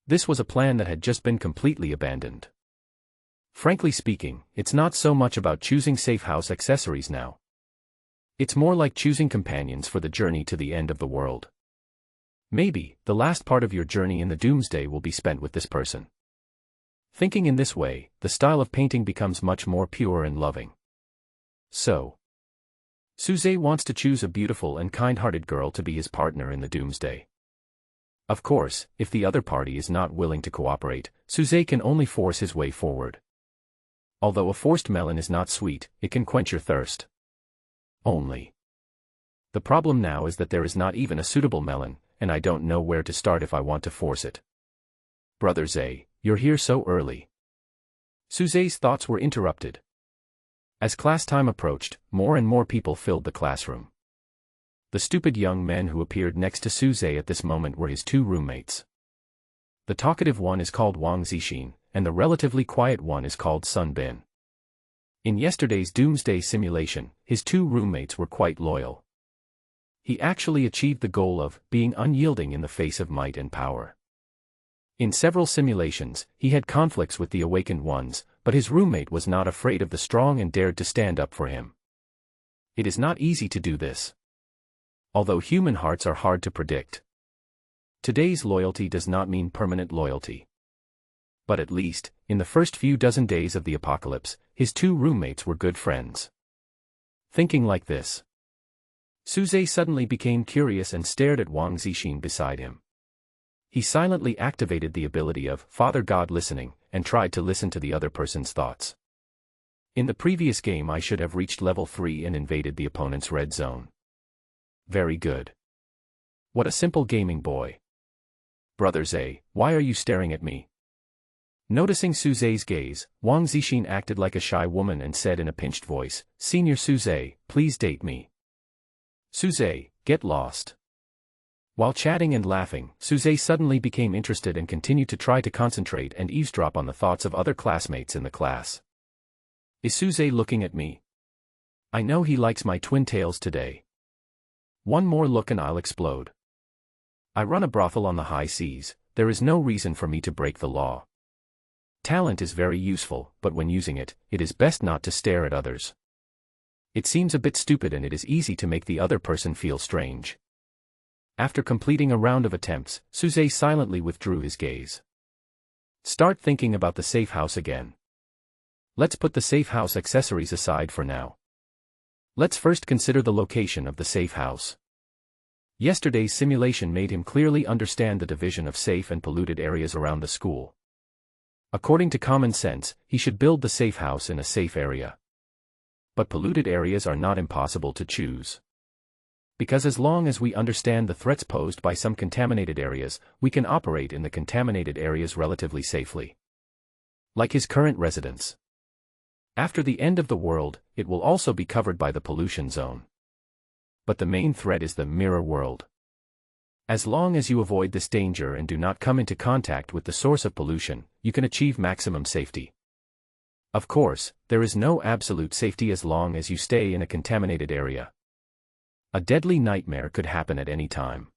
This was a plan that had just been completely abandoned. Frankly speaking, it's not so much about choosing safe house accessories now. It's more like choosing companions for the journey to the end of the world. Maybe, the last part of your journey in the doomsday will be spent with this person. Thinking in this way, the style of painting becomes much more pure and loving. So, Suze wants to choose a beautiful and kind-hearted girl to be his partner in the doomsday. Of course, if the other party is not willing to cooperate, Suze can only force his way forward. Although a forced melon is not sweet, it can quench your thirst. Only. The problem now is that there is not even a suitable melon, and I don't know where to start if I want to force it. Brother Zay, you're here so early. Suze's thoughts were interrupted. As class time approached, more and more people filled the classroom. The stupid young men who appeared next to Suze at this moment were his 2 roommates. The talkative one is called Wang Zixin, and the relatively quiet one is called Sun Bin. In yesterday's doomsday simulation, his two roommates were quite loyal. He actually achieved the goal of being unyielding in the face of might and power. In several simulations, he had conflicts with the awakened ones, but his roommate was not afraid of the strong and dared to stand up for him. It is not easy to do this. Although human hearts are hard to predict. Today's loyalty does not mean permanent loyalty. But at least, in the first few dozen days of the apocalypse, his two roommates were good friends. Thinking like this, Suze suddenly became curious and stared at Wang Zixin beside him. He silently activated the ability of Father God listening, and tried to listen to the other person's thoughts. In the previous game I should have reached level 3 and invaded the opponent's red zone. Very good. What a simple gaming boy. Brother Zhe, why are you staring at me? Noticing Suze's gaze, Wang Zixin acted like a shy woman and said in a pinched voice, "Senior Suze, please date me." Suze, get lost. While chatting and laughing, Suze suddenly became interested and continued to try to concentrate and eavesdrop on the thoughts of other classmates in the class. Is Suze looking at me? I know he likes my twin tails today. One more look and I'll explode. I run a brothel on the high seas, there is no reason for me to break the law. Talent is very useful, but when using it, it is best not to stare at others. It seems a bit stupid and it is easy to make the other person feel strange. After completing a round of attempts, Suze silently withdrew his gaze. Start thinking about the safe house again. Let's put the safe house accessories aside for now. Let's first consider the location of the safe house. Yesterday's simulation made him clearly understand the division of safe and polluted areas around the school. According to common sense, he should build the safe house in a safe area. But polluted areas are not impossible to choose. Because as long as we understand the threats posed by some contaminated areas, we can operate in the contaminated areas relatively safely. Like his current residence. After the end of the world, it will also be covered by the pollution zone. But the main threat is the mirror world. As long as you avoid this danger and do not come into contact with the source of pollution, you can achieve maximum safety. Of course, there is no absolute safety as long as you stay in a contaminated area. A deadly nightmare could happen at any time.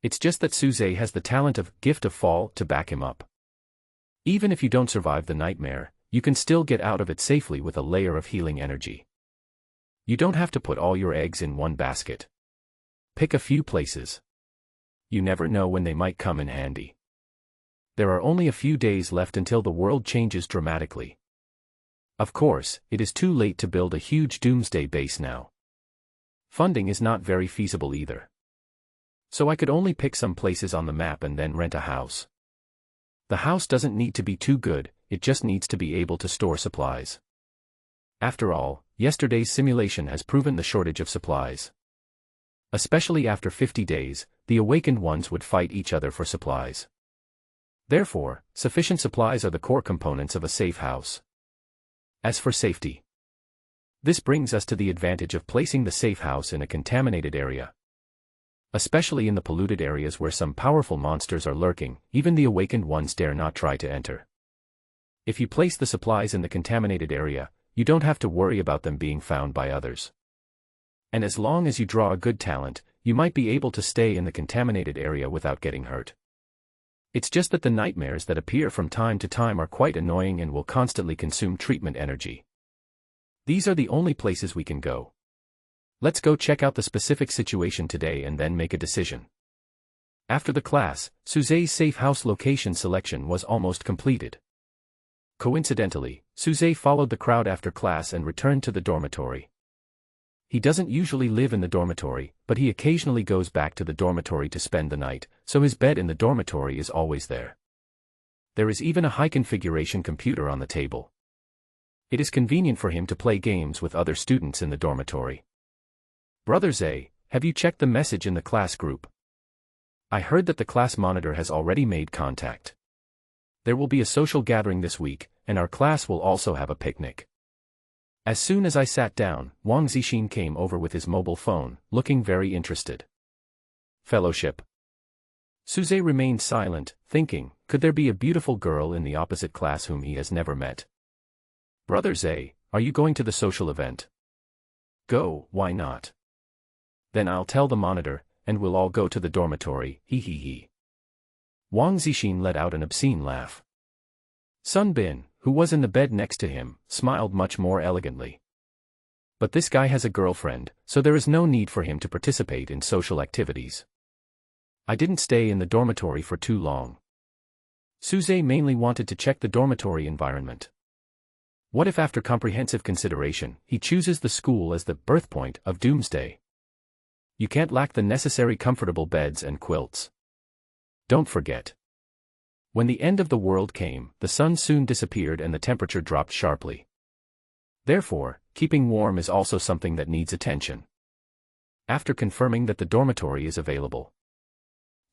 It's just that Suze has the talent of Gift of Fall to back him up. Even if you don't survive the nightmare, you can still get out of it safely with a layer of healing energy. You don't have to put all your eggs in one basket. Pick a few places. You never know when they might come in handy. There are only a few days left until the world changes dramatically. Of course, it is too late to build a huge doomsday base now. Funding is not very feasible either. So I could only pick some places on the map and then rent a house. The house doesn't need to be too good, it just needs to be able to store supplies. After all, yesterday's simulation has proven the shortage of supplies. Especially after 50 days, the awakened ones would fight each other for supplies. Therefore, sufficient supplies are the core components of a safe house. As for safety, this brings us to the advantage of placing the safe house in a contaminated area. Especially in the polluted areas where some powerful monsters are lurking, even the awakened ones dare not try to enter. If you place the supplies in the contaminated area, you don't have to worry about them being found by others. And as long as you draw a good talent, you might be able to stay in the contaminated area without getting hurt. It's just that the nightmares that appear from time to time are quite annoying and will constantly consume treatment energy. These are the only places we can go. Let's go check out the specific situation today and then make a decision. After the class, Suze's safe house location selection was almost completed. Coincidentally, Suze followed the crowd after class and returned to the dormitory. He doesn't usually live in the dormitory, but he occasionally goes back to the dormitory to spend the night, so his bed in the dormitory is always there. There is even a high-configuration computer on the table. It is convenient for him to play games with other students in the dormitory. Brother Zhe, have you checked the message in the class group? I heard that the class monitor has already made contact. There will be a social gathering this week, and our class will also have a picnic. As soon as I sat down, Wang Zixin came over with his mobile phone, looking very interested. Fellowship. Suze remained silent, thinking, could there be a beautiful girl in the opposite class whom he has never met? Brother Zay, are you going to the social event? Go, why not? Then I'll tell the monitor, and we'll all go to the dormitory, hee hee hee. Wang Zixin let out an obscene laugh. Sun Bin, who was in the bed next to him, smiled much more elegantly. But this guy has a girlfriend, so there is no need for him to participate in social activities. I didn't stay in the dormitory for too long. Suze mainly wanted to check the dormitory environment. What if after comprehensive consideration, he chooses the school as the birthpoint of doomsday? You can't lack the necessary comfortable beds and quilts. Don't forget. When the end of the world came, the sun soon disappeared and the temperature dropped sharply. Therefore, keeping warm is also something that needs attention. After confirming that the dormitory is available,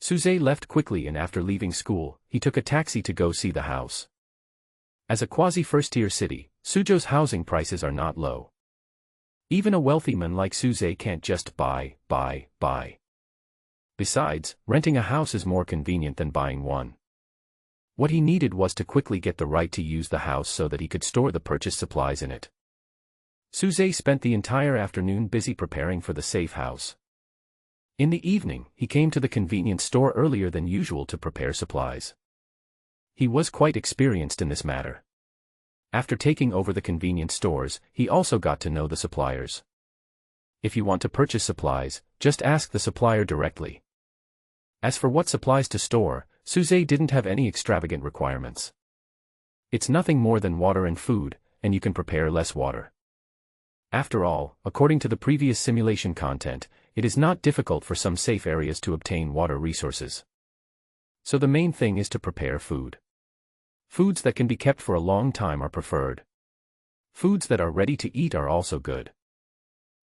Suze left quickly, and after leaving school, he took a taxi to go see the house. As a quasi-first-tier city, Suzhou's housing prices are not low. Even a wealthy man like Suze can't just buy. Besides, renting a house is more convenient than buying one. What he needed was to quickly get the right to use the house so that he could store the purchased supplies in it. Suze spent the entire afternoon busy preparing for the safe house. In the evening, he came to the convenience store earlier than usual to prepare supplies. He was quite experienced in this matter. After taking over the convenience stores, he also got to know the suppliers. If you want to purchase supplies, just ask the supplier directly. As for what supplies to store, Suze didn't have any extravagant requirements. It's nothing more than water and food, and you can prepare less water. After all, according to the previous simulation content, it is not difficult for some safe areas to obtain water resources. So the main thing is to prepare food. Foods that can be kept for a long time are preferred. Foods that are ready to eat are also good.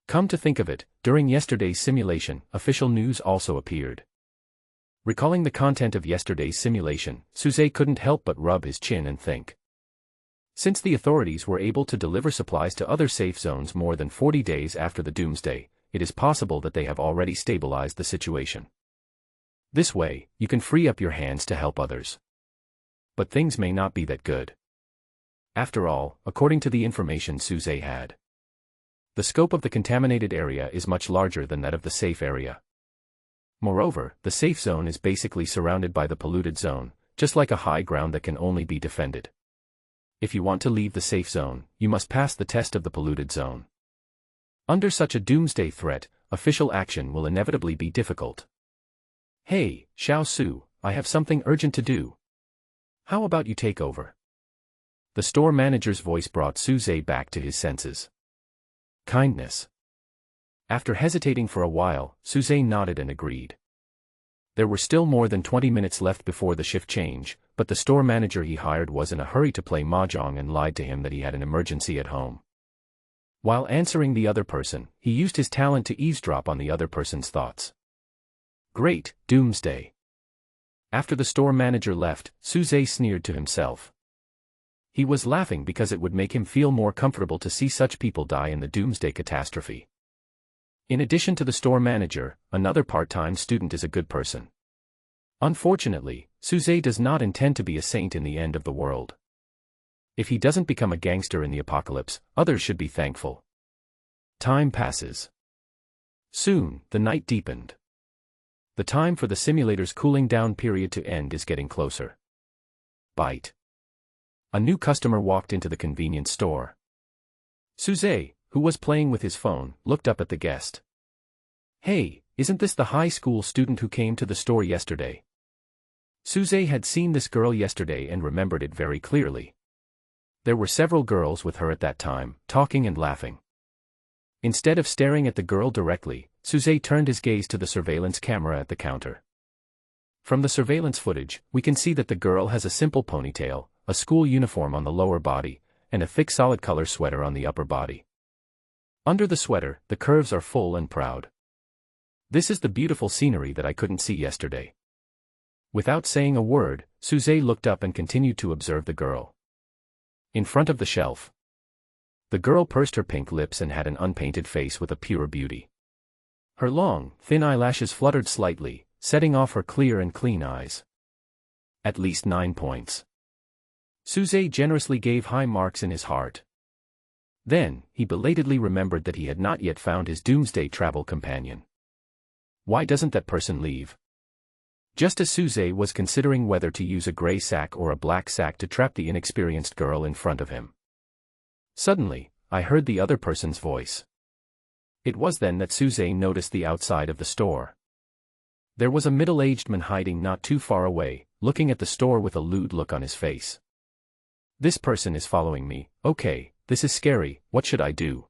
Come to think of it, during yesterday's simulation, official news also appeared. Recalling the content of yesterday's simulation, Suze couldn't help but rub his chin and think. Since the authorities were able to deliver supplies to other safe zones more than 40 days after the doomsday, it is possible that they have already stabilized the situation. This way, you can free up your hands to help others. But things may not be that good. After all, according to the information Suze had, the scope of the contaminated area is much larger than that of the safe area. Moreover, the safe zone is basically surrounded by the polluted zone, just like a high ground that can only be defended. If you want to leave the safe zone, you must pass the test of the polluted zone. Under such a doomsday threat, official action will inevitably be difficult. Hey, Xiao Su, I have something urgent to do. How about you take over? The store manager's voice brought Suze back to his senses. Kindness. After hesitating for a while, Suze nodded and agreed. There were still more than 20 minutes left before the shift change, but the store manager he hired was in a hurry to play mahjong and lied to him that he had an emergency at home. While answering the other person, he used his talent to eavesdrop on the other person's thoughts. Great, doomsday. After the store manager left, Suze sneered to himself. He was laughing because it would make him feel more comfortable to see such people die in the doomsday catastrophe. In addition to the store manager, another part-time student is a good person. Unfortunately, Suze does not intend to be a saint in the end of the world. If he doesn't become a gangster in the apocalypse, others should be thankful. Time passes. Soon, the night deepened. The time for the simulator's cooling down period to end is getting closer. Bite. A new customer walked into the convenience store. Suze, who was playing with his phone, looked up at the guest. Hey, isn't this the high school student who came to the store yesterday? Suze had seen this girl yesterday and remembered it very clearly. There were several girls with her at that time, talking and laughing. Instead of staring at the girl directly, Suze turned his gaze to the surveillance camera at the counter. From the surveillance footage, we can see that the girl has a simple ponytail, a school uniform on the lower body, and a thick solid-color sweater on the upper body. Under the sweater, the curves are full and proud. This is the beautiful scenery that I couldn't see yesterday. Without saying a word, Suze looked up and continued to observe the girl. In front of the shelf, the girl pursed her pink lips and had an unpainted face with a pure beauty. Her long, thin eyelashes fluttered slightly, setting off her clear and clean eyes. At least 9 points. Suze generously gave high marks in his heart. Then, he belatedly remembered that he had not yet found his doomsday travel companion. Why doesn't that person leave? Just as Suze was considering whether to use a gray sack or a black sack to trap the inexperienced girl in front of him. Suddenly, I heard the other person's voice. It was then that Suze noticed the outside of the store. There was a middle-aged man hiding not too far away, looking at the store with a lewd look on his face. This person is following me. Okay, this is scary, what should I do?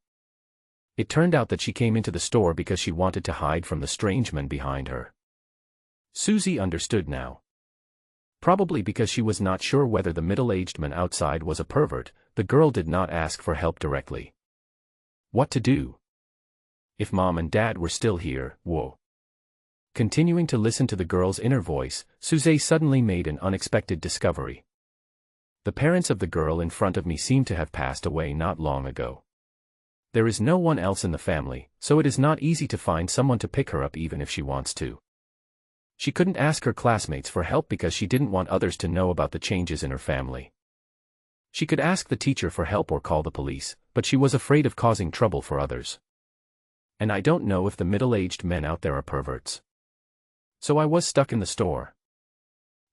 It turned out that she came into the store because she wanted to hide from the strange man behind her. Susie understood now. Probably because she was not sure whether the middle-aged man outside was a pervert, the girl did not ask for help directly. What to do? If Mom and Dad were still here, whoa. Continuing to listen to the girl's inner voice, Suze suddenly made an unexpected discovery. The parents of the girl in front of me seem to have passed away not long ago. There is no one else in the family, so it is not easy to find someone to pick her up even if she wants to. She couldn't ask her classmates for help because she didn't want others to know about the changes in her family. She could ask the teacher for help or call the police, but she was afraid of causing trouble for others. And I don't know if the middle-aged men out there are perverts. So I was stuck in the store.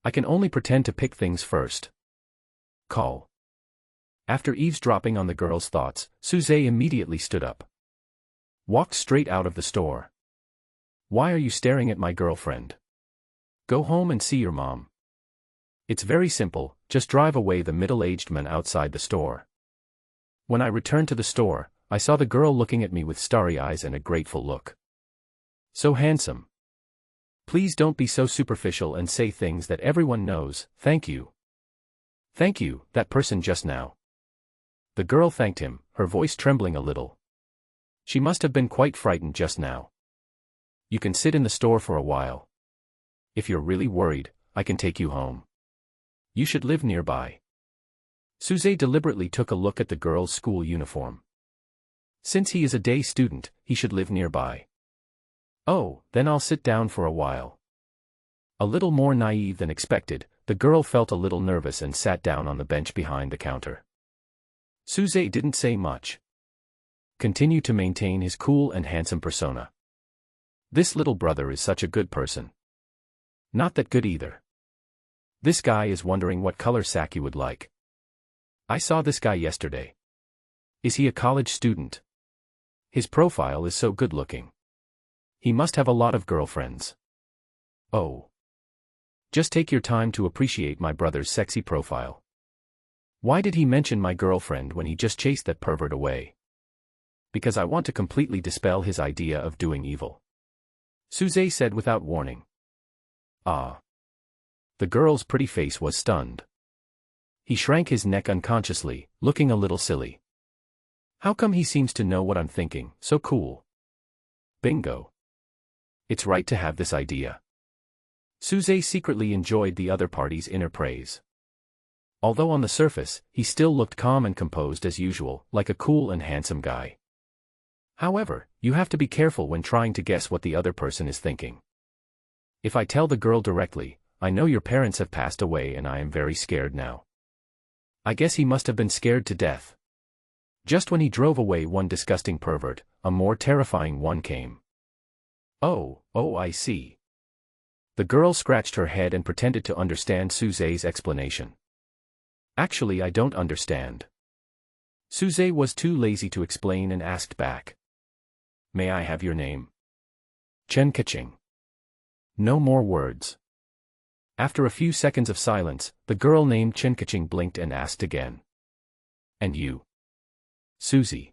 I can only pretend to pick things first. Call. After eavesdropping on the girl's thoughts, Suze immediately stood up. Walked straight out of the store. Why are you staring at my girlfriend? Go home and see your mom. It's very simple, just drive away the middle-aged man outside the store. When I returned to the store, I saw the girl looking at me with starry eyes and a grateful look. So handsome. Please don't be so superficial and say things that everyone knows, thank you. Thank you, that person just now. The girl thanked him, her voice trembling a little. She must have been quite frightened just now. You can sit in the store for a while. If you're really worried, I can take you home. You should live nearby. Suze deliberately took a look at the girl's school uniform. Since he is a day student, he should live nearby. Oh, then I'll sit down for a while. A little more naive than expected, the girl felt a little nervous and sat down on the bench behind the counter. Suze didn't say much. Continued to maintain his cool and handsome persona. This little brother is such a good person. Not that good either. This guy is wondering what color sack you would like. I saw this guy yesterday. Is he a college student? His profile is so good looking. He must have a lot of girlfriends. Oh. Just take your time to appreciate my brother's sexy profile. Why did he mention my girlfriend when he just chased that pervert away? Because I want to completely dispel his idea of doing evil. Suze said without warning. Ah. The girl's pretty face was stunned. He shrank his neck unconsciously, looking a little silly. How come he seems to know what I'm thinking, so cool? Bingo. It's right to have this idea. Suze secretly enjoyed the other party's inner praise. Although on the surface, he still looked calm and composed as usual, like a cool and handsome guy. However, you have to be careful when trying to guess what the other person is thinking. If I tell the girl directly, I know your parents have passed away and I am very scared now. I guess he must have been scared to death. Just when he drove away one disgusting pervert, a more terrifying one came. Oh, I see. The girl scratched her head and pretended to understand Suze's explanation. Actually, I don't understand. Suze was too lazy to explain and asked back. May I have your name? Chen Kaching. No more words. After a few seconds of silence, the girl named Chen Kaching blinked and asked again. And you? Susie.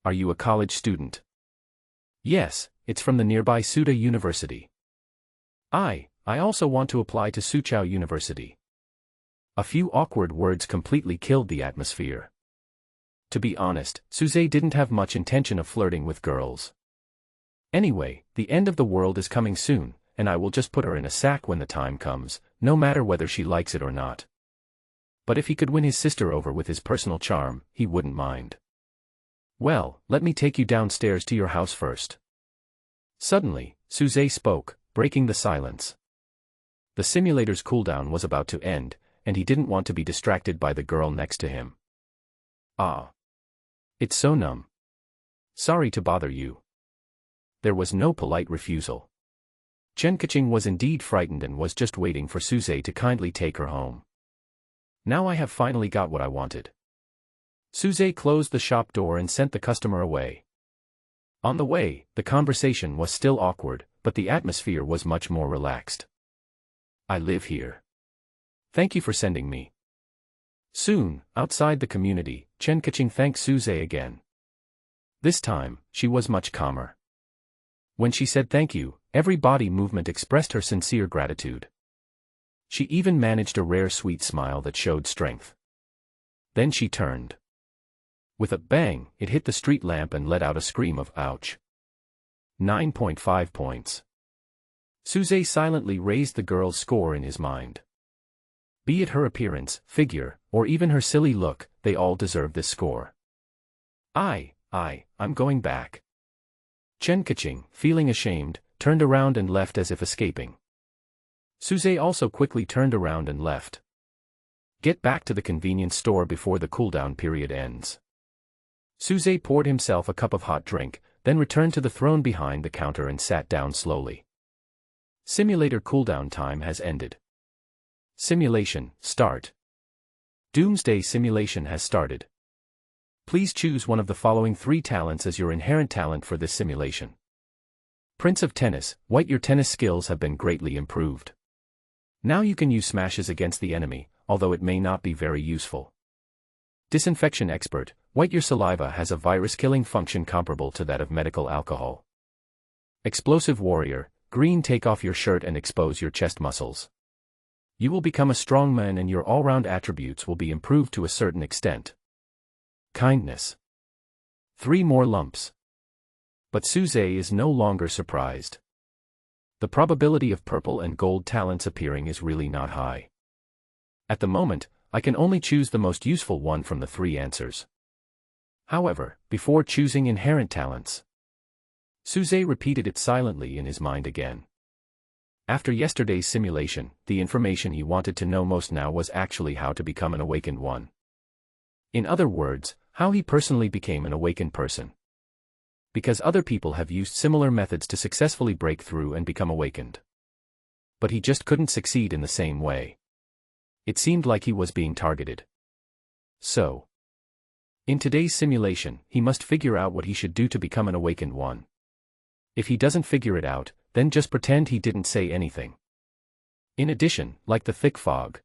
Are you a college student? Yes, it's from the nearby Suda University. I also want to apply to Soochow University. A few awkward words completely killed the atmosphere. To be honest, Suze didn't have much intention of flirting with girls. Anyway, the end of the world is coming soon, and I will just put her in a sack when the time comes, no matter whether she likes it or not. But if he could win his sister over with his personal charm, he wouldn't mind. Well, let me take you downstairs to your house first. Suddenly, Suze spoke, breaking the silence. The simulator's cooldown was about to end, and he didn't want to be distracted by the girl next to him. Ah. It's so numb. Sorry to bother you. There was no polite refusal. Chen Kaching was indeed frightened and was just waiting for Suze to kindly take her home. Now I have finally got what I wanted. Suze closed the shop door and sent the customer away. On the way, the conversation was still awkward, but the atmosphere was much more relaxed. I live here. Thank you for sending me. Soon, outside the community, Chen Kaching thanked Suze again. This time, she was much calmer. When she said thank you, every body movement expressed her sincere gratitude. She even managed a rare sweet smile that showed strength. Then she turned. With a bang, it hit the street lamp and let out a scream of ouch. 9.5 points. Suze silently raised the girl's score in his mind. Be it her appearance, figure, or even her silly look, they all deserve this score. I'm going back. Chen Kaching, feeling ashamed, turned around and left as if escaping. Suze also quickly turned around and left. Get back to the convenience store before the cooldown period ends. Suze poured himself a cup of hot drink, then returned to the throne behind the counter and sat down slowly. Simulator cooldown time has ended. Simulation, start. Doomsday simulation has started. Please choose one of the following 3 talents as your inherent talent for this simulation. Prince of Tennis, White. Your tennis skills have been greatly improved. Now you can use smashes against the enemy, although it may not be very useful. Disinfection Expert, White. Your saliva has a virus-killing function comparable to that of medical alcohol. Explosive Warrior, Green. Take off your shirt and expose your chest muscles. You will become a strong man and your all-round attributes will be improved to a certain extent. Kindness. 3 more lumps. But Suze is no longer surprised. The probability of purple and gold talents appearing is really not high. At the moment, I can only choose the most useful one from the 3 answers. However, before choosing inherent talents, Suze repeated it silently in his mind again. After yesterday's simulation, the information he wanted to know most now was actually how to become an awakened one. In other words, how he personally became an awakened person. Because other people have used similar methods to successfully break through and become awakened. But he just couldn't succeed in the same way. It seemed like he was being targeted. So, in today's simulation, he must figure out what he should do to become an awakened one. If he doesn't figure it out, then just pretend he didn't say anything. In addition, like the thick fog,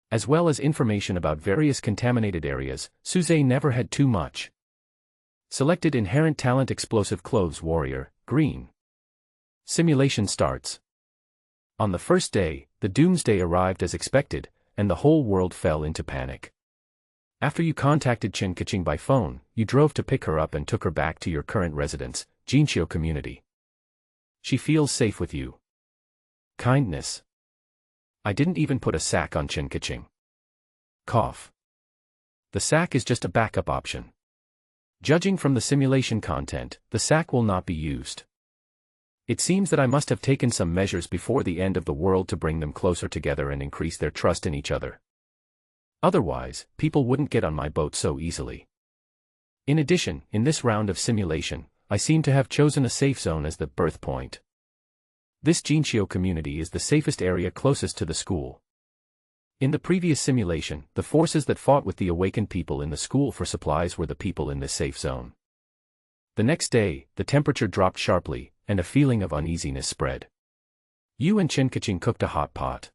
as well as information about various contaminated areas, Suze never had too much. Selected inherent talent Explosive Clothes Warrior, Green. Simulation starts. On the first day, the doomsday arrived as expected, and the whole world fell into panic. After you contacted Chen Kaching by phone, you drove to pick her up and took her back to your current residence, Jinqiu community. She feels safe with you. Kindness. I didn't even put a sack on Chen Kaching. Cough. The sack is just a backup option. Judging from the simulation content, the sack will not be used. It seems that I must have taken some measures before the end of the world to bring them closer together and increase their trust in each other. Otherwise, people wouldn't get on my boat so easily. In addition, in this round of simulation, I seem to have chosen a safe zone as the birth point. This Jinqiu community is the safest area closest to the school. In the previous simulation, the forces that fought with the awakened people in the school for supplies were the people in this safe zone. The next day, the temperature dropped sharply, and a feeling of uneasiness spread. You and Chen Kaching cooked a hot pot.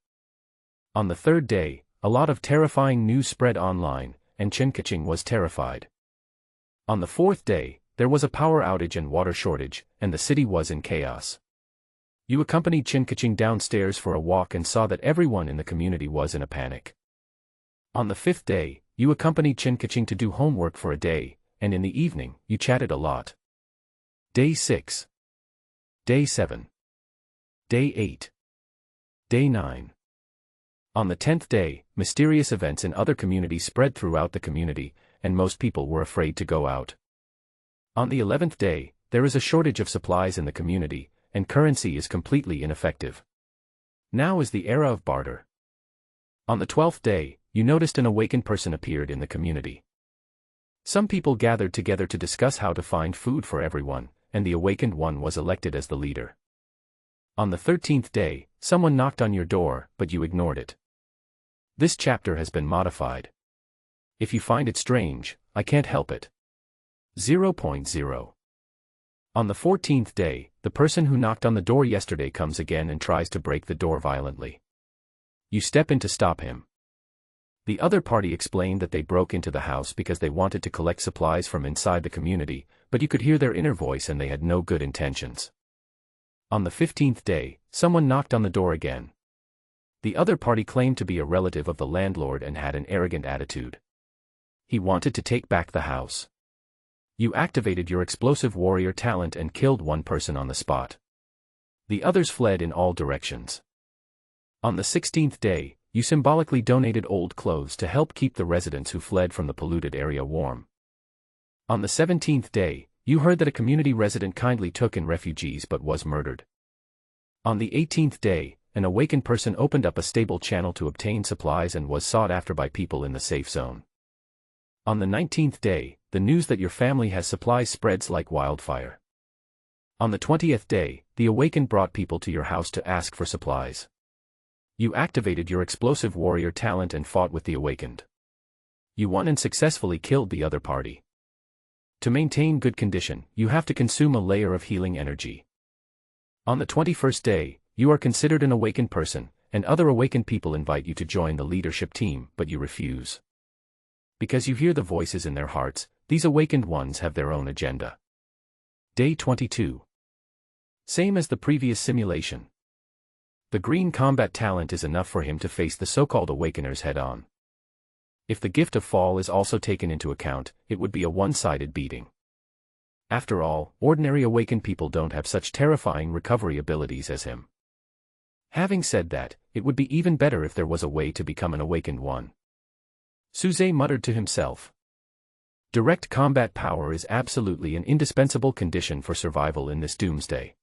On the 3rd day, a lot of terrifying news spread online, and Chen Kaching was terrified. On the 4th day, there was a power outage and water shortage, and the city was in chaos. You accompanied Chen Kaching downstairs for a walk and saw that everyone in the community was in a panic. On the 5th day, you accompanied Chen Kaching to do homework for a day, and in the evening, you chatted a lot. Day 6. Day 7. Day 8. Day 9. On the 10th day, mysterious events in other communities spread throughout the community, and most people were afraid to go out. On the 11th day, there is a shortage of supplies in the community, and currency is completely ineffective. Now is the era of barter. On the 12th day, you noticed an awakened person appeared in the community. Some people gathered together to discuss how to find food for everyone, and the awakened one was elected as the leader. On the 13th day, someone knocked on your door, but you ignored it. This chapter has been modified. If you find it strange, I can't help it. 0.0. On the 14th day, the person who knocked on the door yesterday comes again and tries to break the door violently. You step in to stop him. The other party explained that they broke into the house because they wanted to collect supplies from inside the community, but you could hear their inner voice and they had no good intentions. On the 15th day, someone knocked on the door again. The other party claimed to be a relative of the landlord and had an arrogant attitude. He wanted to take back the house. You activated your explosive warrior talent and killed one person on the spot. The others fled in all directions. On the 16th day, you symbolically donated old clothes to help keep the residents who fled from the polluted area warm. On the 17th day, you heard that a community resident kindly took in refugees but was murdered. On the 18th day, an awakened person opened up a stable channel to obtain supplies and was sought after by people in the safe zone. On the 19th day, the news that your family has supplies spreads like wildfire. On the 20th day, the awakened brought people to your house to ask for supplies. You activated your explosive warrior talent and fought with the awakened. You won and successfully killed the other party. To maintain good condition, you have to consume a layer of healing energy. On the 21st day, you are considered an awakened person, and other awakened people invite you to join the leadership team, but you refuse. Because you hear the voices in their hearts, these awakened ones have their own agenda. Day 22. Same as the previous simulation. The green combat talent is enough for him to face the so-called awakeners head-on. If the gift of fall is also taken into account, it would be a one-sided beating. After all, ordinary awakened people don't have such terrifying recovery abilities as him. Having said that, it would be even better if there was a way to become an awakened one. Suze muttered to himself. Direct combat power is absolutely an indispensable condition for survival in this doomsday.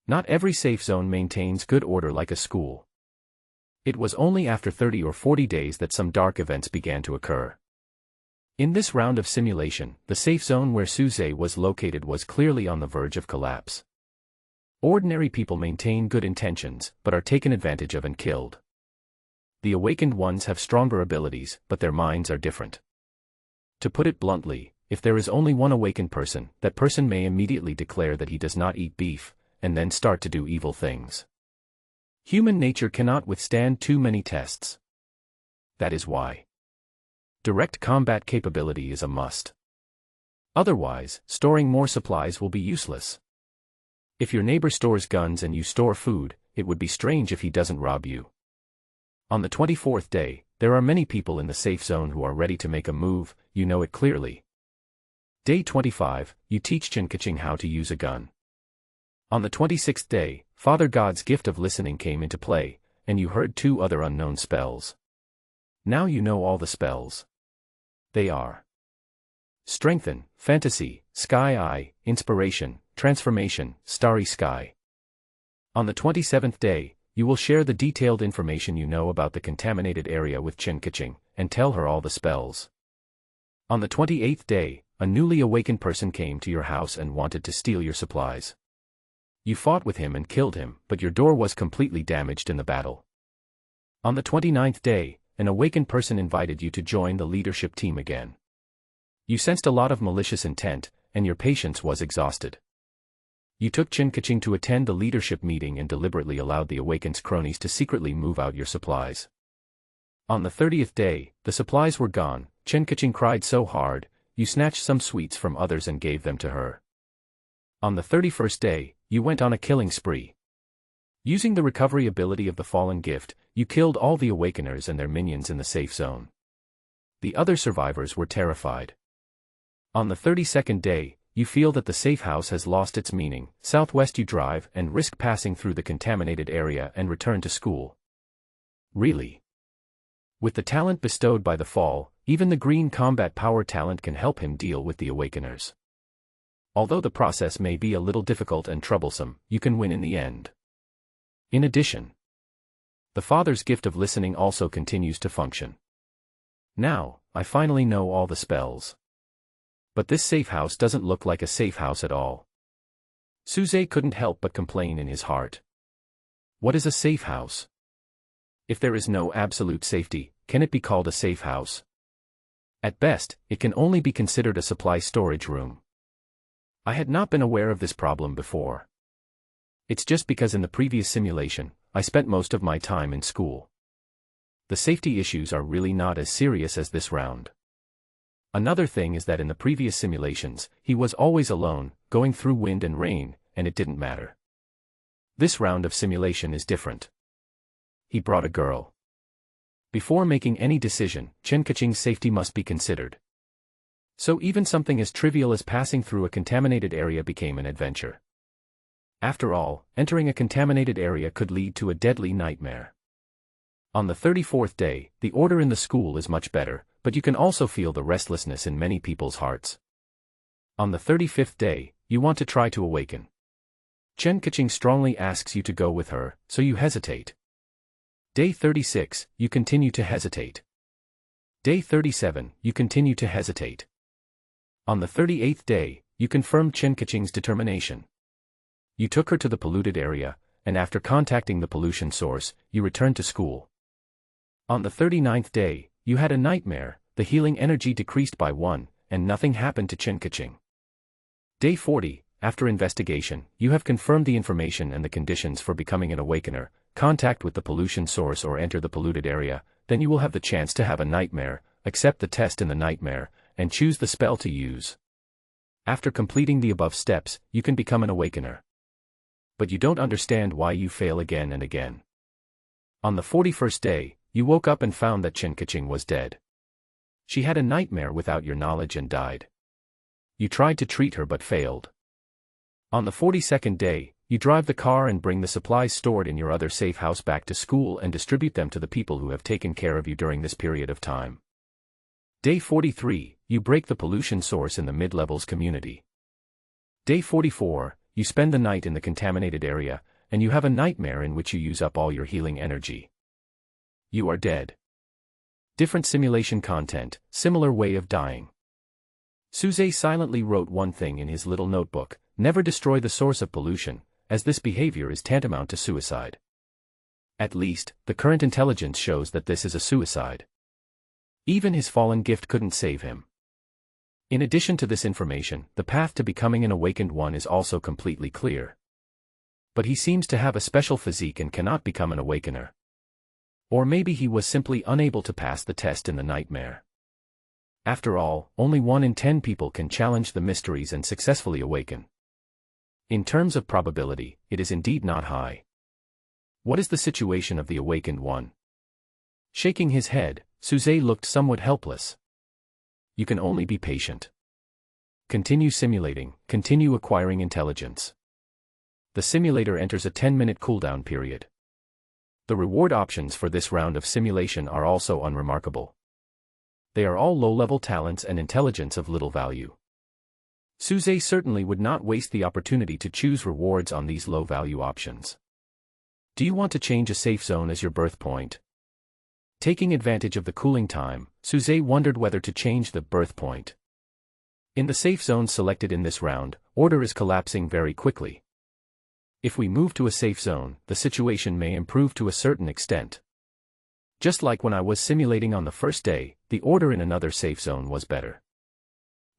Not every safe zone maintains good order like a school. It was only after 30 or 40 days that some dark events began to occur. In this round of simulation, the safe zone where Suze was located was clearly on the verge of collapse. Ordinary people maintain good intentions, but are taken advantage of and killed. The awakened ones have stronger abilities, but their minds are different. To put it bluntly, if there is only one awakened person, that person may immediately declare that he does not eat beef, and then start to do evil things. Human nature cannot withstand too many tests. That is why direct combat capability is a must. Otherwise, storing more supplies will be useless. If your neighbor stores guns and you store food, it would be strange if he doesn't rob you. On the 24th day, there are many people in the safe zone who are ready to make a move, you know it clearly. Day 25, you teach Chen Kaching how to use a gun. On the 26th day, Father God's gift of listening came into play, and you heard 2 other unknown spells. Now you know all the spells. They are Strengthen, Fantasy, Sky Eye, Inspiration, Transformation, Starry Sky. On the 27th day, you will share the detailed information you know about the contaminated area with Chen Kaching, and tell her all the spells. On the 28th day, a newly awakened person came to your house and wanted to steal your supplies. You fought with him and killed him, but your door was completely damaged in the battle. On the 29th day, an awakened person invited you to join the leadership team again. You sensed a lot of malicious intent, and your patience was exhausted. You took Chen Kaching to attend the leadership meeting and deliberately allowed the awakened's cronies to secretly move out your supplies. On the 30th day, the supplies were gone. Chen Kaching cried so hard, you snatched some sweets from others and gave them to her. On the 31st day, you went on a killing spree. Using the recovery ability of the fallen gift, you killed all the awakeners and their minions in the safe zone. The other survivors were terrified. On the 32nd day, you feel that the safe house has lost its meaning. Southwest you drive and risk passing through the contaminated area and return to school. Really? With the talent bestowed by the fall, even the green combat power talent can help him deal with the awakeners. Although the process may be a little difficult and troublesome, you can win in the end. In addition, the father's gift of listening also continues to function. Now, I finally know all the spells. But this safe house doesn't look like a safe house at all. Suze couldn't help but complain in his heart. What is a safe house? If there is no absolute safety, can it be called a safe house? At best, it can only be considered a supply storage room. I had not been aware of this problem before. It's just because in the previous simulation, I spent most of my time in school. The safety issues are really not as serious as this round. Another thing is that in the previous simulations, he was always alone, going through wind and rain, and it didn't matter. This round of simulation is different. He brought a girl. Before making any decision, Chen Kaching's safety must be considered. So even something as trivial as passing through a contaminated area became an adventure. After all, entering a contaminated area could lead to a deadly nightmare. On the 34th day, the order in the school is much better, but you can also feel the restlessness in many people's hearts. On the 35th day, you want to try to awaken. Chen Kaching strongly asks you to go with her, so you hesitate. Day 36, you continue to hesitate. Day 37, you continue to hesitate. On the 38th day, you confirm Chen Kaching's determination. You took her to the polluted area, and after contacting the pollution source, you returned to school. On the 39th day, you had a nightmare, the healing energy decreased by 1, and nothing happened to Chen Kaching. Day 40, after investigation, you have confirmed the information and the conditions for becoming an awakener, contact with the pollution source or enter the polluted area, then you will have the chance to have a nightmare, accept the test in the nightmare, and choose the spell to use. After completing the above steps, you can become an awakener. But you don't understand why you fail again and again. On the 41st day, you woke up and found that Chen Kaching was dead. She had a nightmare without your knowledge and died. You tried to treat her but failed. On the 42nd day, you drive the car and bring the supplies stored in your other safe house back to school and distribute them to the people who have taken care of you during this period of time. Day 43, you break the pollution source in the mid-levels community. Day 44, you spend the night in the contaminated area, and you have a nightmare in which you use up all your healing energy. You are dead. Different simulation content, similar way of dying. Suze silently wrote one thing in his little notebook: never destroy the source of pollution, as this behavior is tantamount to suicide. At least, the current intelligence shows that this is a suicide. Even his fallen gift couldn't save him. In addition to this information, the path to becoming an awakened one is also completely clear. But he seems to have a special physique and cannot become an awakener. Or maybe he was simply unable to pass the test in the nightmare. After all, only 1 in 10 people can challenge the mysteries and successfully awaken. In terms of probability, it is indeed not high. What is the situation of the awakened one? Shaking his head, Suze looked somewhat helpless. You can only be patient. Continue simulating, continue acquiring intelligence. The simulator enters a 10-minute cooldown period. The reward options for this round of simulation are also unremarkable. They are all low-level talents and intelligence of little value. Suze certainly would not waste the opportunity to choose rewards on these low-value options. Do you want to change a safe zone as your birth point? Taking advantage of the cooling time, Suze wondered whether to change the birth point. In the safe zone selected in this round, order is collapsing very quickly. If we move to a safe zone, the situation may improve to a certain extent. Just like when I was simulating on the first day, the order in another safe zone was better.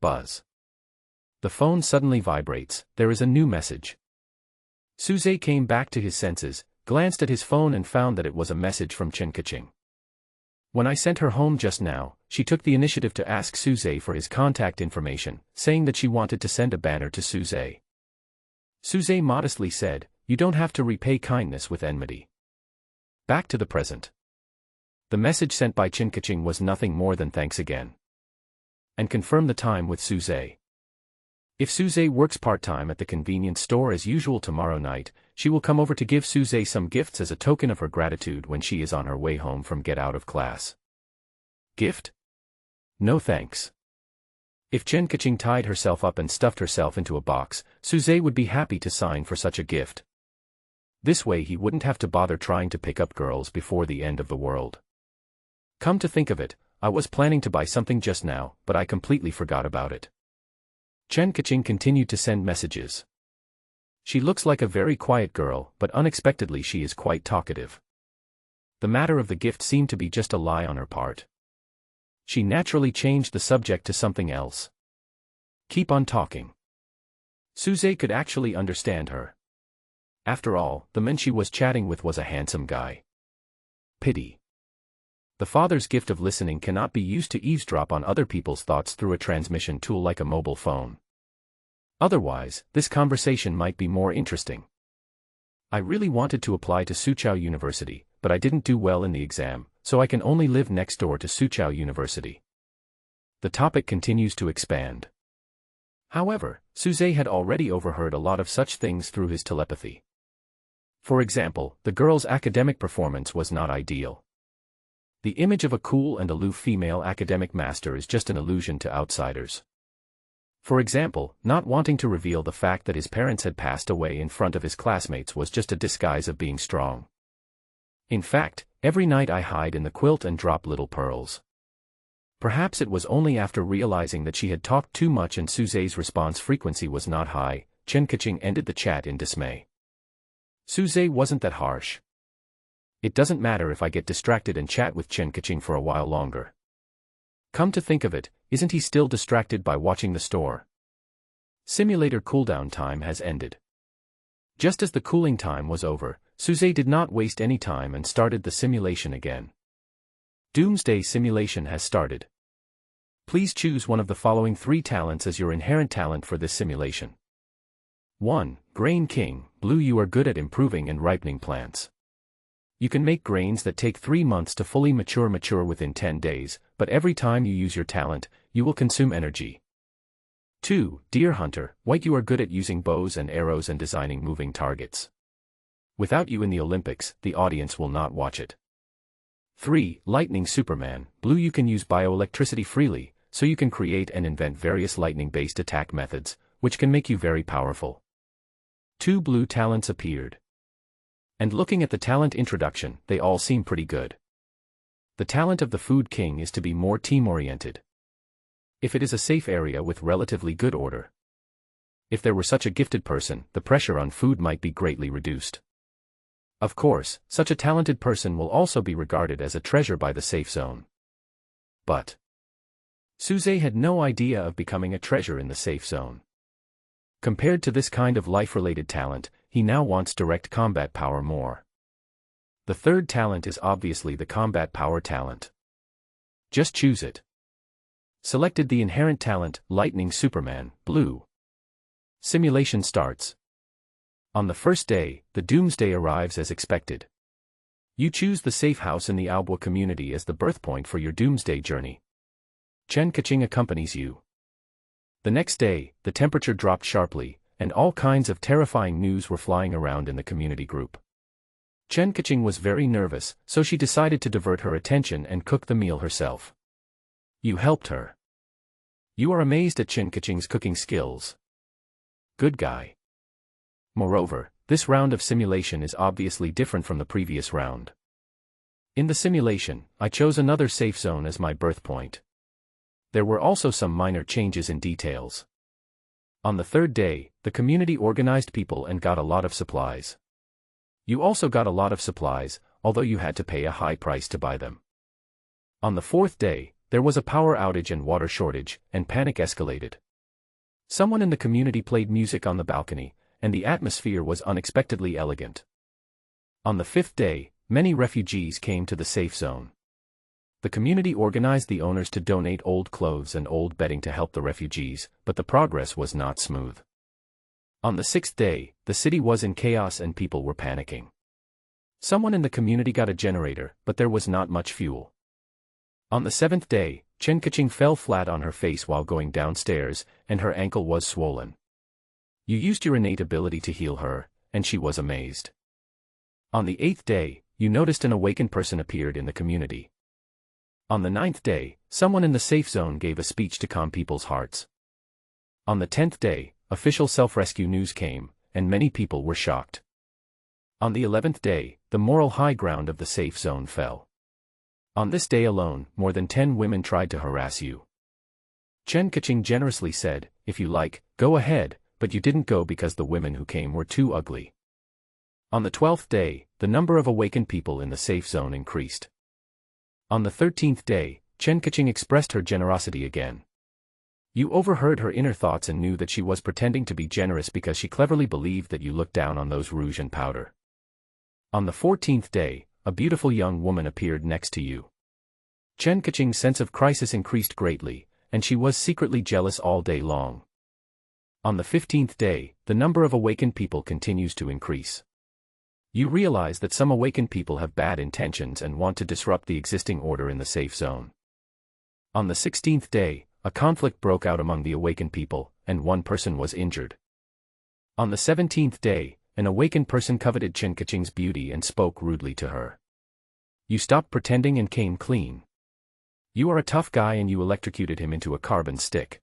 Buzz. The phone suddenly vibrates, there is a new message. Suze came back to his senses, glanced at his phone and found that it was a message from Chen Kaching. When I sent her home just now, she took the initiative to ask Suze for his contact information, saying that she wanted to send a banner to Suze. Suze modestly said, "You don't have to repay kindness with enmity." Back to the present. The message sent by Chen Kaching was nothing more than thanks again. And confirm the time with Suze. If Suze works part-time at the convenience store as usual tomorrow night, she will come over to give Suze some gifts as a token of her gratitude when she is on her way home from get out of class. Gift? No thanks. If Chen Kaching tied herself up and stuffed herself into a box, Suze would be happy to sign for such a gift. This way he wouldn't have to bother trying to pick up girls before the end of the world. Come to think of it, I was planning to buy something just now, but I completely forgot about it. Chen Kaching continued to send messages. She looks like a very quiet girl, but unexpectedly she is quite talkative. The matter of the gift seemed to be just a lie on her part. She naturally changed the subject to something else. Keep on talking. Suze could actually understand her. After all, the man she was chatting with was a handsome guy. Pity. The father's gift of listening cannot be used to eavesdrop on other people's thoughts through a transmission tool like a mobile phone. Otherwise, this conversation might be more interesting. I really wanted to apply to Soochow University, but I didn't do well in the exam, so I can only live next door to Soochow University. The topic continues to expand. However, Suze had already overheard a lot of such things through his telepathy. For example, the girl's academic performance was not ideal. The image of a cool and aloof female academic master is just an illusion to outsiders. For example, not wanting to reveal the fact that his parents had passed away in front of his classmates was just a disguise of being strong. In fact, every night I hide in the quilt and drop little pearls. Perhaps it was only after realizing that she had talked too much and Suze's response frequency was not high, Chen Kaching ended the chat in dismay. Suze wasn't that harsh. It doesn't matter if I get distracted and chat with Chen Kaching for a while longer. Come to think of it, isn't he still distracted by watching the store? Simulator cooldown time has ended. Just as the cooling time was over, Suze did not waste any time and started the simulation again. Doomsday simulation has started. Please choose one of the following 3 talents as your inherent talent for this simulation. 1. Grain King, Blue. You are good at improving and ripening plants. You can make grains that take 3 months to fully mature within 10 days, but every time you use your talent, you will consume energy. 2. Deer Hunter, White. You are good at using bows and arrows and designing moving targets. Without you in the Olympics, the audience will not watch it. 3. Lightning Superman, Blue. You can use bioelectricity freely, so you can create and invent various lightning-based attack methods, which can make you very powerful. 2 blue talents appeared. And looking at the talent introduction, they all seem pretty good. The talent of the Food King is to be more team-oriented. If it is a safe area with relatively good order. If there were such a gifted person, the pressure on food might be greatly reduced. Of course, such a talented person will also be regarded as a treasure by the safe zone. But Suze had no idea of becoming a treasure in the safe zone. Compared to this kind of life-related talent, he now wants direct combat power more. The third talent is obviously the combat power talent. Just choose it. Selected the inherent talent, Lightning Superman, Blue. Simulation starts. On the first day, the Doomsday arrives as expected. You choose the safe house in the Aobwa community as the birth point for your Doomsday journey. Chen Kaching accompanies you. The next day, the temperature dropped sharply, and all kinds of terrifying news were flying around in the community group. Chen Kaching was very nervous, so she decided to divert her attention and cook the meal herself. You helped her. You are amazed at Chen Kaching's cooking skills. Good guy. Moreover, this round of simulation is obviously different from the previous round. In the simulation, I chose another safe zone as my birth point. There were also some minor changes in details. On the third day, the community organized people and got a lot of supplies. You also got a lot of supplies, although you had to pay a high price to buy them. On the fourth day, there was a power outage and water shortage, and panic escalated. Someone in the community played music on the balcony, and the atmosphere was unexpectedly elegant. On the fifth day, many refugees came to the safe zone. The community organized the owners to donate old clothes and old bedding to help the refugees, but the progress was not smooth. On the sixth day, the city was in chaos and people were panicking. Someone in the community got a generator, but there was not much fuel. On the seventh day, Chen Kaching fell flat on her face while going downstairs, and her ankle was swollen. You used your innate ability to heal her, and she was amazed. On the eighth day, you noticed an awakened person appeared in the community. On the ninth day, Someone in the safe zone gave a speech to calm people's hearts. On the 10th day, official self-rescue news came, and many people were shocked. On the 11th day, the moral high ground of the safe zone fell. On this day alone, more than 10 women tried to harass you. Chen Kaching generously said, "If you like, go ahead," but you didn't go because the women who came were too ugly. On the 12th day, the number of awakened people in the safe zone increased. On the 13th day, Chen Kaching expressed her generosity again. You overheard her inner thoughts and knew that she was pretending to be generous because she cleverly believed that you looked down on those rouge and powder. On the 14th day, a beautiful young woman appeared next to you. Chen Kaching's sense of crisis increased greatly, and she was secretly jealous all day long. On the 15th day, the number of awakened people continues to increase. You realize that some awakened people have bad intentions and want to disrupt the existing order in the safe zone. On the 16th day, a conflict broke out among the awakened people, and one person was injured. On the 17th day, an awakened person coveted Chen Kaching's beauty and spoke rudely to her. You stopped pretending and came clean. You are a tough guy and you electrocuted him into a carbon stick.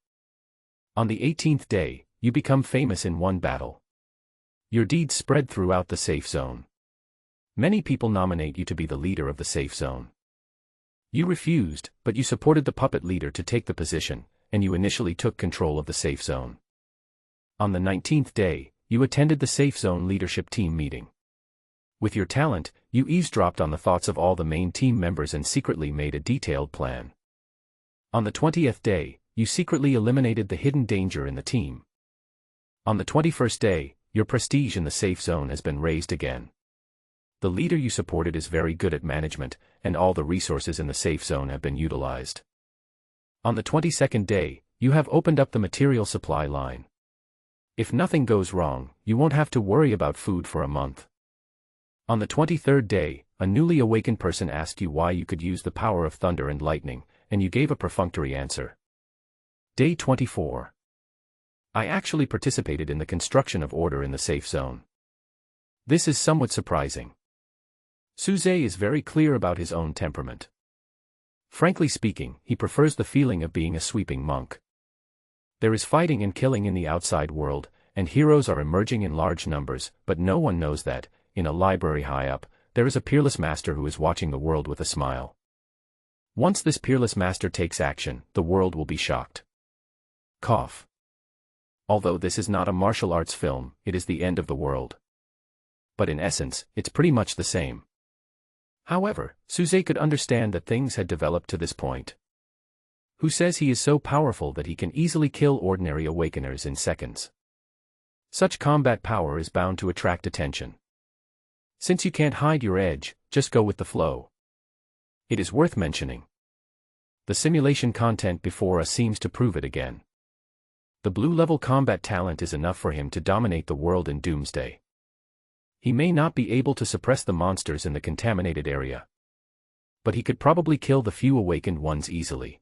On the 18th day, you become famous in one battle. Your deeds spread throughout the safe zone. Many people nominate you to be the leader of the safe zone. You refused, but you supported the puppet leader to take the position, and you initially took control of the safe zone. On the 19th day, you attended the safe zone leadership team meeting. With your talent, you eavesdropped on the thoughts of all the main team members and secretly made a detailed plan. On the 20th day, you secretly eliminated the hidden danger in the team. On the 21st day, your prestige in the safe zone has been raised again. The leader you supported is very good at management, and all the resources in the safe zone have been utilized. On the 22nd day, you have opened up the material supply line. If nothing goes wrong, you won't have to worry about food for a month. On the 23rd day, a newly awakened person asked you why you could use the power of thunder and lightning, and you gave a perfunctory answer. Day 24. I actually participated in the construction of order in the safe zone. This is somewhat surprising. Suze is very clear about his own temperament. Frankly speaking, he prefers the feeling of being a sweeping monk. There is fighting and killing in the outside world, and heroes are emerging in large numbers, but no one knows that, in a library high up, there is a peerless master who is watching the world with a smile. Once this peerless master takes action, the world will be shocked. Cough. Although this is not a martial arts film, it is the end of the world. But in essence, it's pretty much the same. However, Suze could understand that things had developed to this point. Who says he is so powerful that he can easily kill ordinary awakeners in seconds? Such combat power is bound to attract attention. Since you can't hide your edge, just go with the flow. It is worth mentioning. The simulation content before us seems to prove it again. The blue-level combat talent is enough for him to dominate the world in Doomsday. He may not be able to suppress the monsters in the contaminated area, but he could probably kill the few awakened ones easily.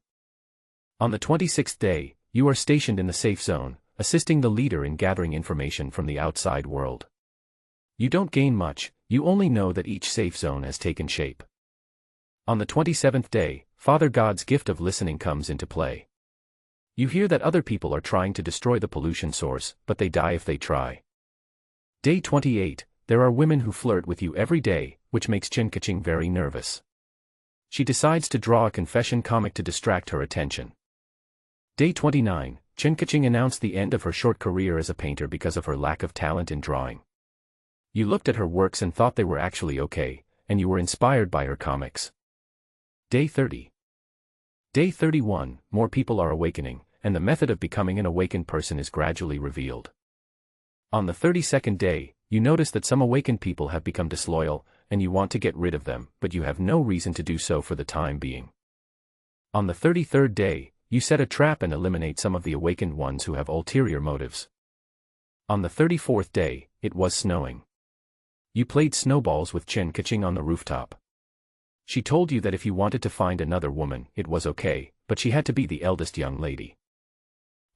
On the 26th day, you are stationed in the safe zone, assisting the leader in gathering information from the outside world. You don't gain much, you only know that each safe zone has taken shape. On the 27th day, Father God's gift of listening comes into play. You hear that other people are trying to destroy the pollution source, but they die if they try. Day 28, there are women who flirt with you every day, which makes Chen Kaching very nervous. She decides to draw a confession comic to distract her attention. Day 29, Chen Kaching announced the end of her short career as a painter because of her lack of talent in drawing. You looked at her works and thought they were actually okay, and you were inspired by her comics. Day 30. Day 31, more people are awakening, and the method of becoming an awakened person is gradually revealed. On the 32nd day, you notice that some awakened people have become disloyal, and you want to get rid of them, but you have no reason to do so for the time being. On the 33rd day, you set a trap and eliminate some of the awakened ones who have ulterior motives. On the 34th day, it was snowing. You played snowballs with Chen Kaching on the rooftop. She told you that if you wanted to find another woman, it was okay, but she had to be the eldest young lady.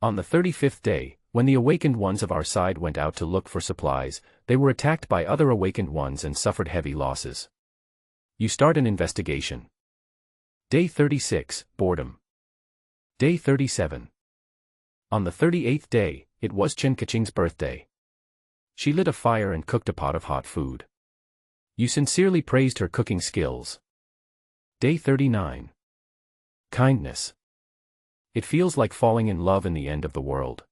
On the 35th day, when the awakened ones of our side went out to look for supplies, they were attacked by other awakened ones and suffered heavy losses. You start an investigation. Day 36, boredom. Day 37. On the 38th day, it was Chen Kaching's birthday. She lit a fire and cooked a pot of hot food. You sincerely praised her cooking skills. Day 39. Kindness. It feels like falling in love in the end of the world.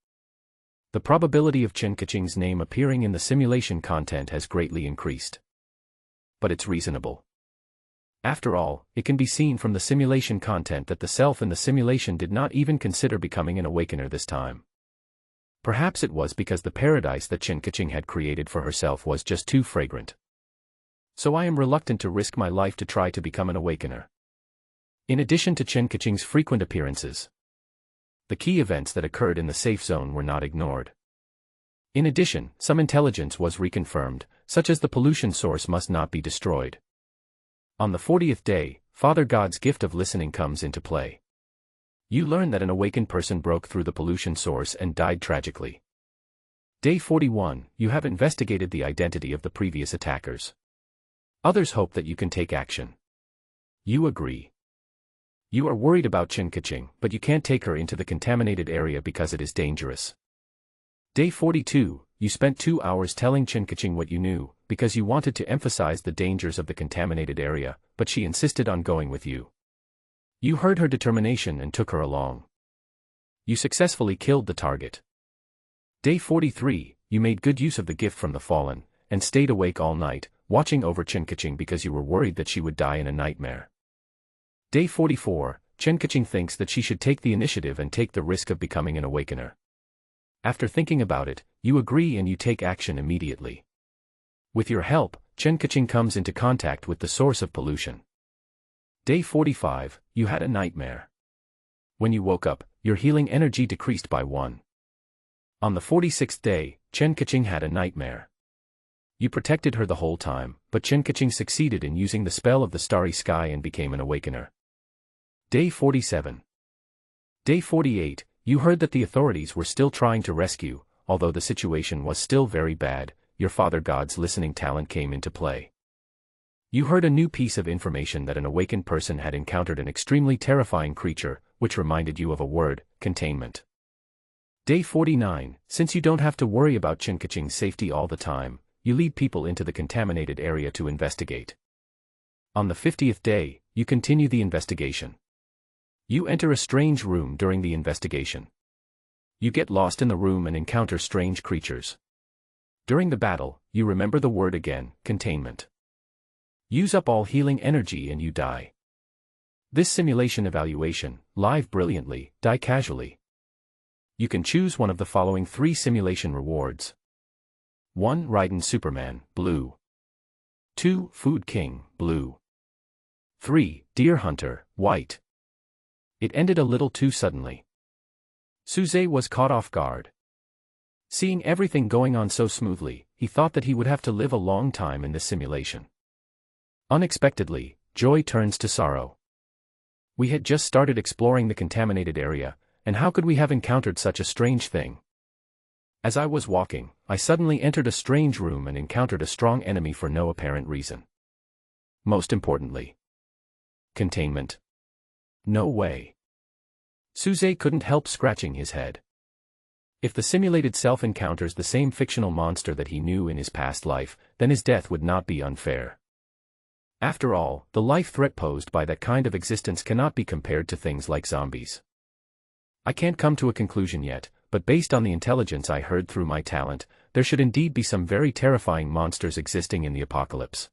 The probability of Chen Kaching's name appearing in the simulation content has greatly increased. But it's reasonable. After all, it can be seen from the simulation content that the self in the simulation did not even consider becoming an awakener this time. Perhaps it was because the paradise that Chen Kaching had created for herself was just too fragrant. So I am reluctant to risk my life to try to become an awakener. In addition to Chen Kaching's frequent appearances, the key events that occurred in the safe zone were not ignored. In addition, some intelligence was reconfirmed, such as the pollution source must not be destroyed. On the 40th day, Father God's gift of listening comes into play. You learn that an awakened person broke through the pollution source and died tragically. Day 41, you have investigated the identity of the previous attackers. Others hope that you can take action. You agree. You are worried about Chen Kaching, but you can't take her into the contaminated area because it is dangerous. Day 42, you spent 2 hours telling Chen Kaching what you knew, because you wanted to emphasize the dangers of the contaminated area, but she insisted on going with you. You heard her determination and took her along. You successfully killed the target. Day 43, you made good use of the gift from the fallen, and stayed awake all night, watching over Chen Kaching because you were worried that she would die in a nightmare. Day 44, Chen Kaching thinks that she should take the initiative and take the risk of becoming an awakener. After thinking about it, you agree and you take action immediately. With your help, Chen Kaching comes into contact with the source of pollution. Day 45, you had a nightmare. When you woke up, your healing energy decreased by 1. On the 46th day, Chen Kaching had a nightmare. You protected her the whole time, but Chen Kaching succeeded in using the spell of the starry sky and became an awakener. Day 47. Day 48, you heard that the authorities were still trying to rescue, although the situation was still very bad. Your Father God's listening talent came into play. You heard a new piece of information that an awakened person had encountered an extremely terrifying creature, which reminded you of a word, containment. Day 49, since you don't have to worry about Chen Kaching's safety all the time, you lead people into the contaminated area to investigate. On the 50th day, you continue the investigation. You enter a strange room during the investigation. You get lost in the room and encounter strange creatures. During the battle, you remember the word again, containment. Use up all healing energy and you die. This simulation evaluation, live brilliantly, die casually. You can choose one of the following 3 simulation rewards. 1. Raiden Superman, blue. 2. Food King, blue. 3. Deer Hunter, white. It ended a little too suddenly. Suze was caught off guard. Seeing everything going on so smoothly, he thought that he would have to live a long time in this simulation. Unexpectedly, joy turns to sorrow. We had just started exploring the contaminated area, and how could we have encountered such a strange thing? As I was walking, I suddenly entered a strange room and encountered a strong enemy for no apparent reason. Most importantly, containment. No way. Suze couldn't help scratching his head. If the simulated self encounters the same fictional monster that he knew in his past life, then his death would not be unfair. After all, the life threat posed by that kind of existence cannot be compared to things like zombies. I can't come to a conclusion yet, but based on the intelligence I heard through my talent, there should indeed be some very terrifying monsters existing in the apocalypse.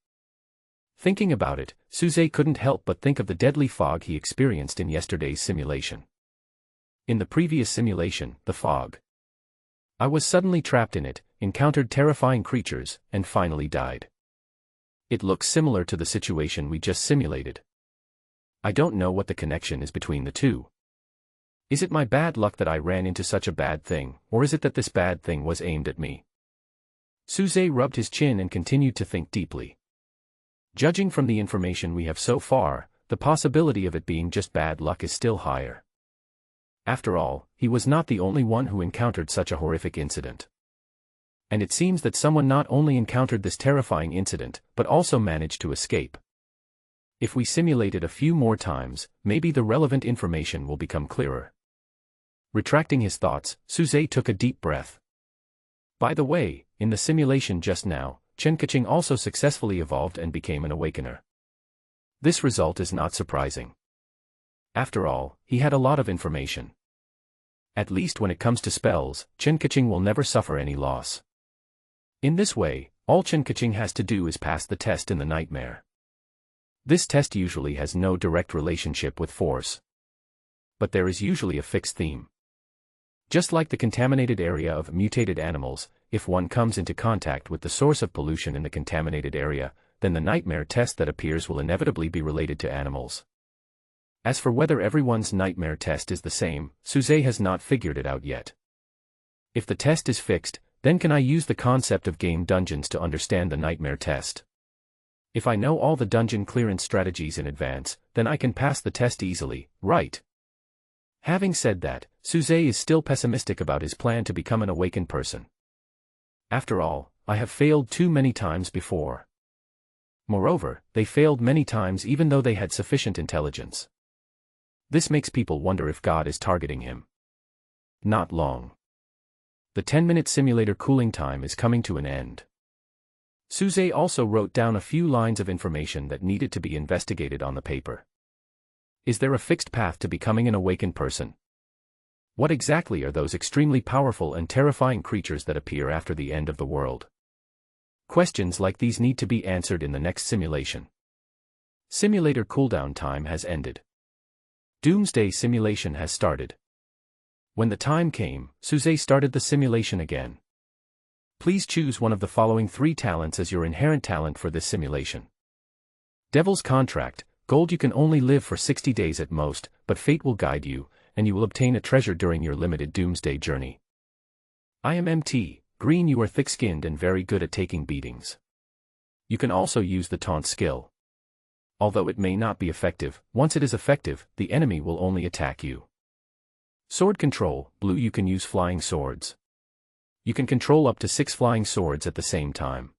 Thinking about it, Suze couldn't help but think of the deadly fog he experienced in yesterday's simulation. In the previous simulation, the fog. I was suddenly trapped in it, encountered terrifying creatures, and finally died. It looks similar to the situation we just simulated. I don't know what the connection is between the two. Is it my bad luck that I ran into such a bad thing, or is it that this bad thing was aimed at me? Suze rubbed his chin and continued to think deeply. Judging from the information we have so far, the possibility of it being just bad luck is still higher. After all, he was not the only one who encountered such a horrific incident. And it seems that someone not only encountered this terrifying incident, but also managed to escape. If we simulate it a few more times, maybe the relevant information will become clearer. Retracting his thoughts, Suze took a deep breath. By the way, in the simulation just now, Chen Kaching also successfully evolved and became an awakener. This result is not surprising. After all, he had a lot of information. At least when it comes to spells, Chen Kaching will never suffer any loss. In this way, all Chen Kaching has to do is pass the test in the nightmare. This test usually has no direct relationship with force. But there is usually a fixed theme. Just like the contaminated area of mutated animals, if one comes into contact with the source of pollution in the contaminated area, then the nightmare test that appears will inevitably be related to animals. As for whether everyone's nightmare test is the same, Suze has not figured it out yet. If the test is fixed, then can I use the concept of game dungeons to understand the nightmare test? If I know all the dungeon clearance strategies in advance, then I can pass the test easily, right? Having said that, Suze is still pessimistic about his plan to become an awakened person. After all, I have failed too many times before. Moreover, they failed many times even though they had sufficient intelligence. This makes people wonder if God is targeting him. Not long. The 10-minute simulator cooling time is coming to an end. Suze also wrote down a few lines of information that needed to be investigated on the paper. Is there a fixed path to becoming an awakened person? What exactly are those extremely powerful and terrifying creatures that appear after the end of the world? Questions like these need to be answered in the next simulation. Simulator cooldown time has ended. Doomsday simulation has started. When the time came, Suze started the simulation again. Please choose one of the following 3 talents as your inherent talent for this simulation. Devil's Contract, gold. You can only live for 60 days at most, but fate will guide you, and you will obtain a treasure during your limited doomsday journey. I am MT, green. You are thick-skinned and very good at taking beatings. You can also use the taunt skill. Although it may not be effective, once it is effective, the enemy will only attack you. Sword control, blue. You can use flying swords. You can control up to 6 flying swords at the same time.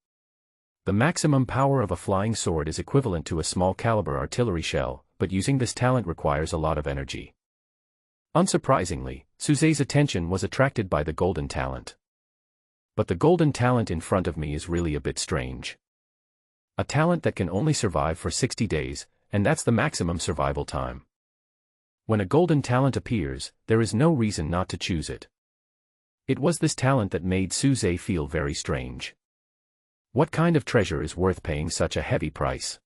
The maximum power of a flying sword is equivalent to a small caliber artillery shell, but using this talent requires a lot of energy. Unsurprisingly, Suze's attention was attracted by the golden talent. But the golden talent in front of me is really a bit strange. A talent that can only survive for 60 days, and that's the maximum survival time. When a golden talent appears, there is no reason not to choose it. It was this talent that made Suze feel very strange. What kind of treasure is worth paying such a heavy price?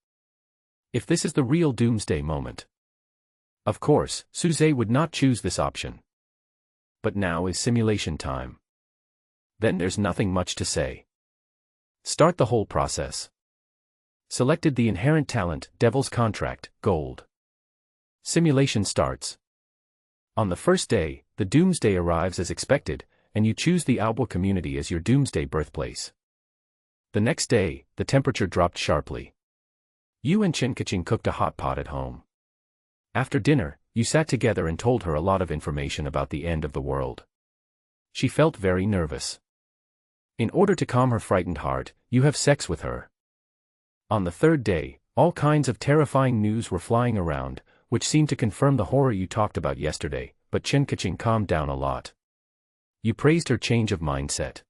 If this is the real doomsday moment. Of course, Suze would not choose this option. But now is simulation time. Then there's nothing much to say. Start the whole process. Selected the inherent talent, Devil's Contract, gold. Simulation starts. On the first day, the doomsday arrives as expected, and you choose the Aobo community as your doomsday birthplace. The next day, the temperature dropped sharply. You and Chen Kaching cooked a hot pot at home. After dinner, you sat together and told her a lot of information about the end of the world. She felt very nervous. In order to calm her frightened heart, you have sex with her. On the third day, all kinds of terrifying news were flying around, which seemed to confirm the horror you talked about yesterday, but Chen Kaching calmed down a lot. You praised her change of mindset.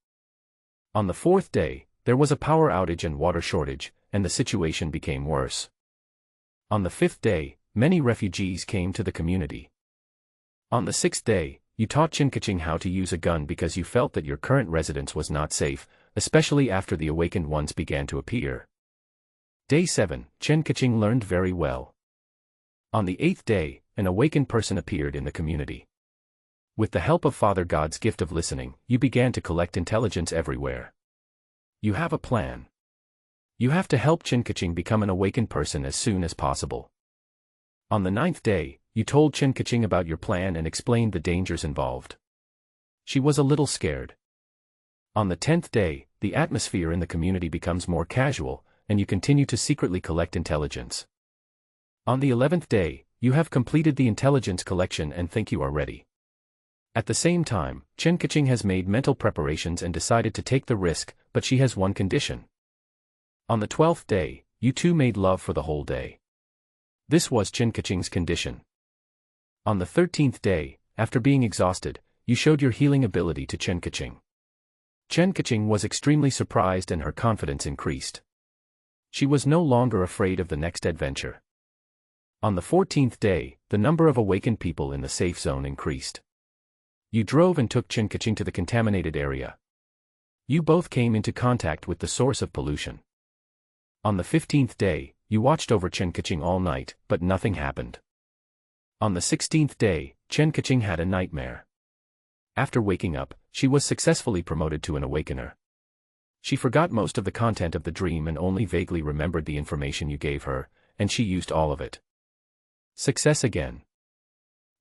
On the fourth day, there was a power outage and water shortage, and the situation became worse. On the fifth day, many refugees came to the community. On the sixth day, you taught Chen Kaching how to use a gun because you felt that your current residence was not safe, especially after the awakened ones began to appear. Day 7, Chen Kaching learned very well. On the 8th day, an awakened person appeared in the community. With the help of Father God's gift of listening, you began to collect intelligence everywhere. You have a plan. You have to help Chen Kaching become an awakened person as soon as possible. On the 9th day, you told Chen Kaching about your plan and explained the dangers involved. She was a little scared. On the 10th day, the atmosphere in the community becomes more casual, and you continue to secretly collect intelligence. On the 11th day, you have completed the intelligence collection and think you are ready. At the same time, Chen Kaching has made mental preparations and decided to take the risk, but she has one condition. On the 12th day, you two made love for the whole day. This was Chen Kaching's condition. On the 13th day, after being exhausted, you showed your healing ability to Chen Kaching. Chen Kaching was extremely surprised and her confidence increased. She was no longer afraid of the next adventure. On the 14th day, the number of awakened people in the safe zone increased. You drove and took Chen Kaching to the contaminated area. You both came into contact with the source of pollution. On the 15th day, you watched over Chen Kaching all night, but nothing happened. On the 16th day, Chen Kaching had a nightmare. After waking up, she was successfully promoted to an awakener. She forgot most of the content of the dream and only vaguely remembered the information you gave her, and she used all of it. Success again.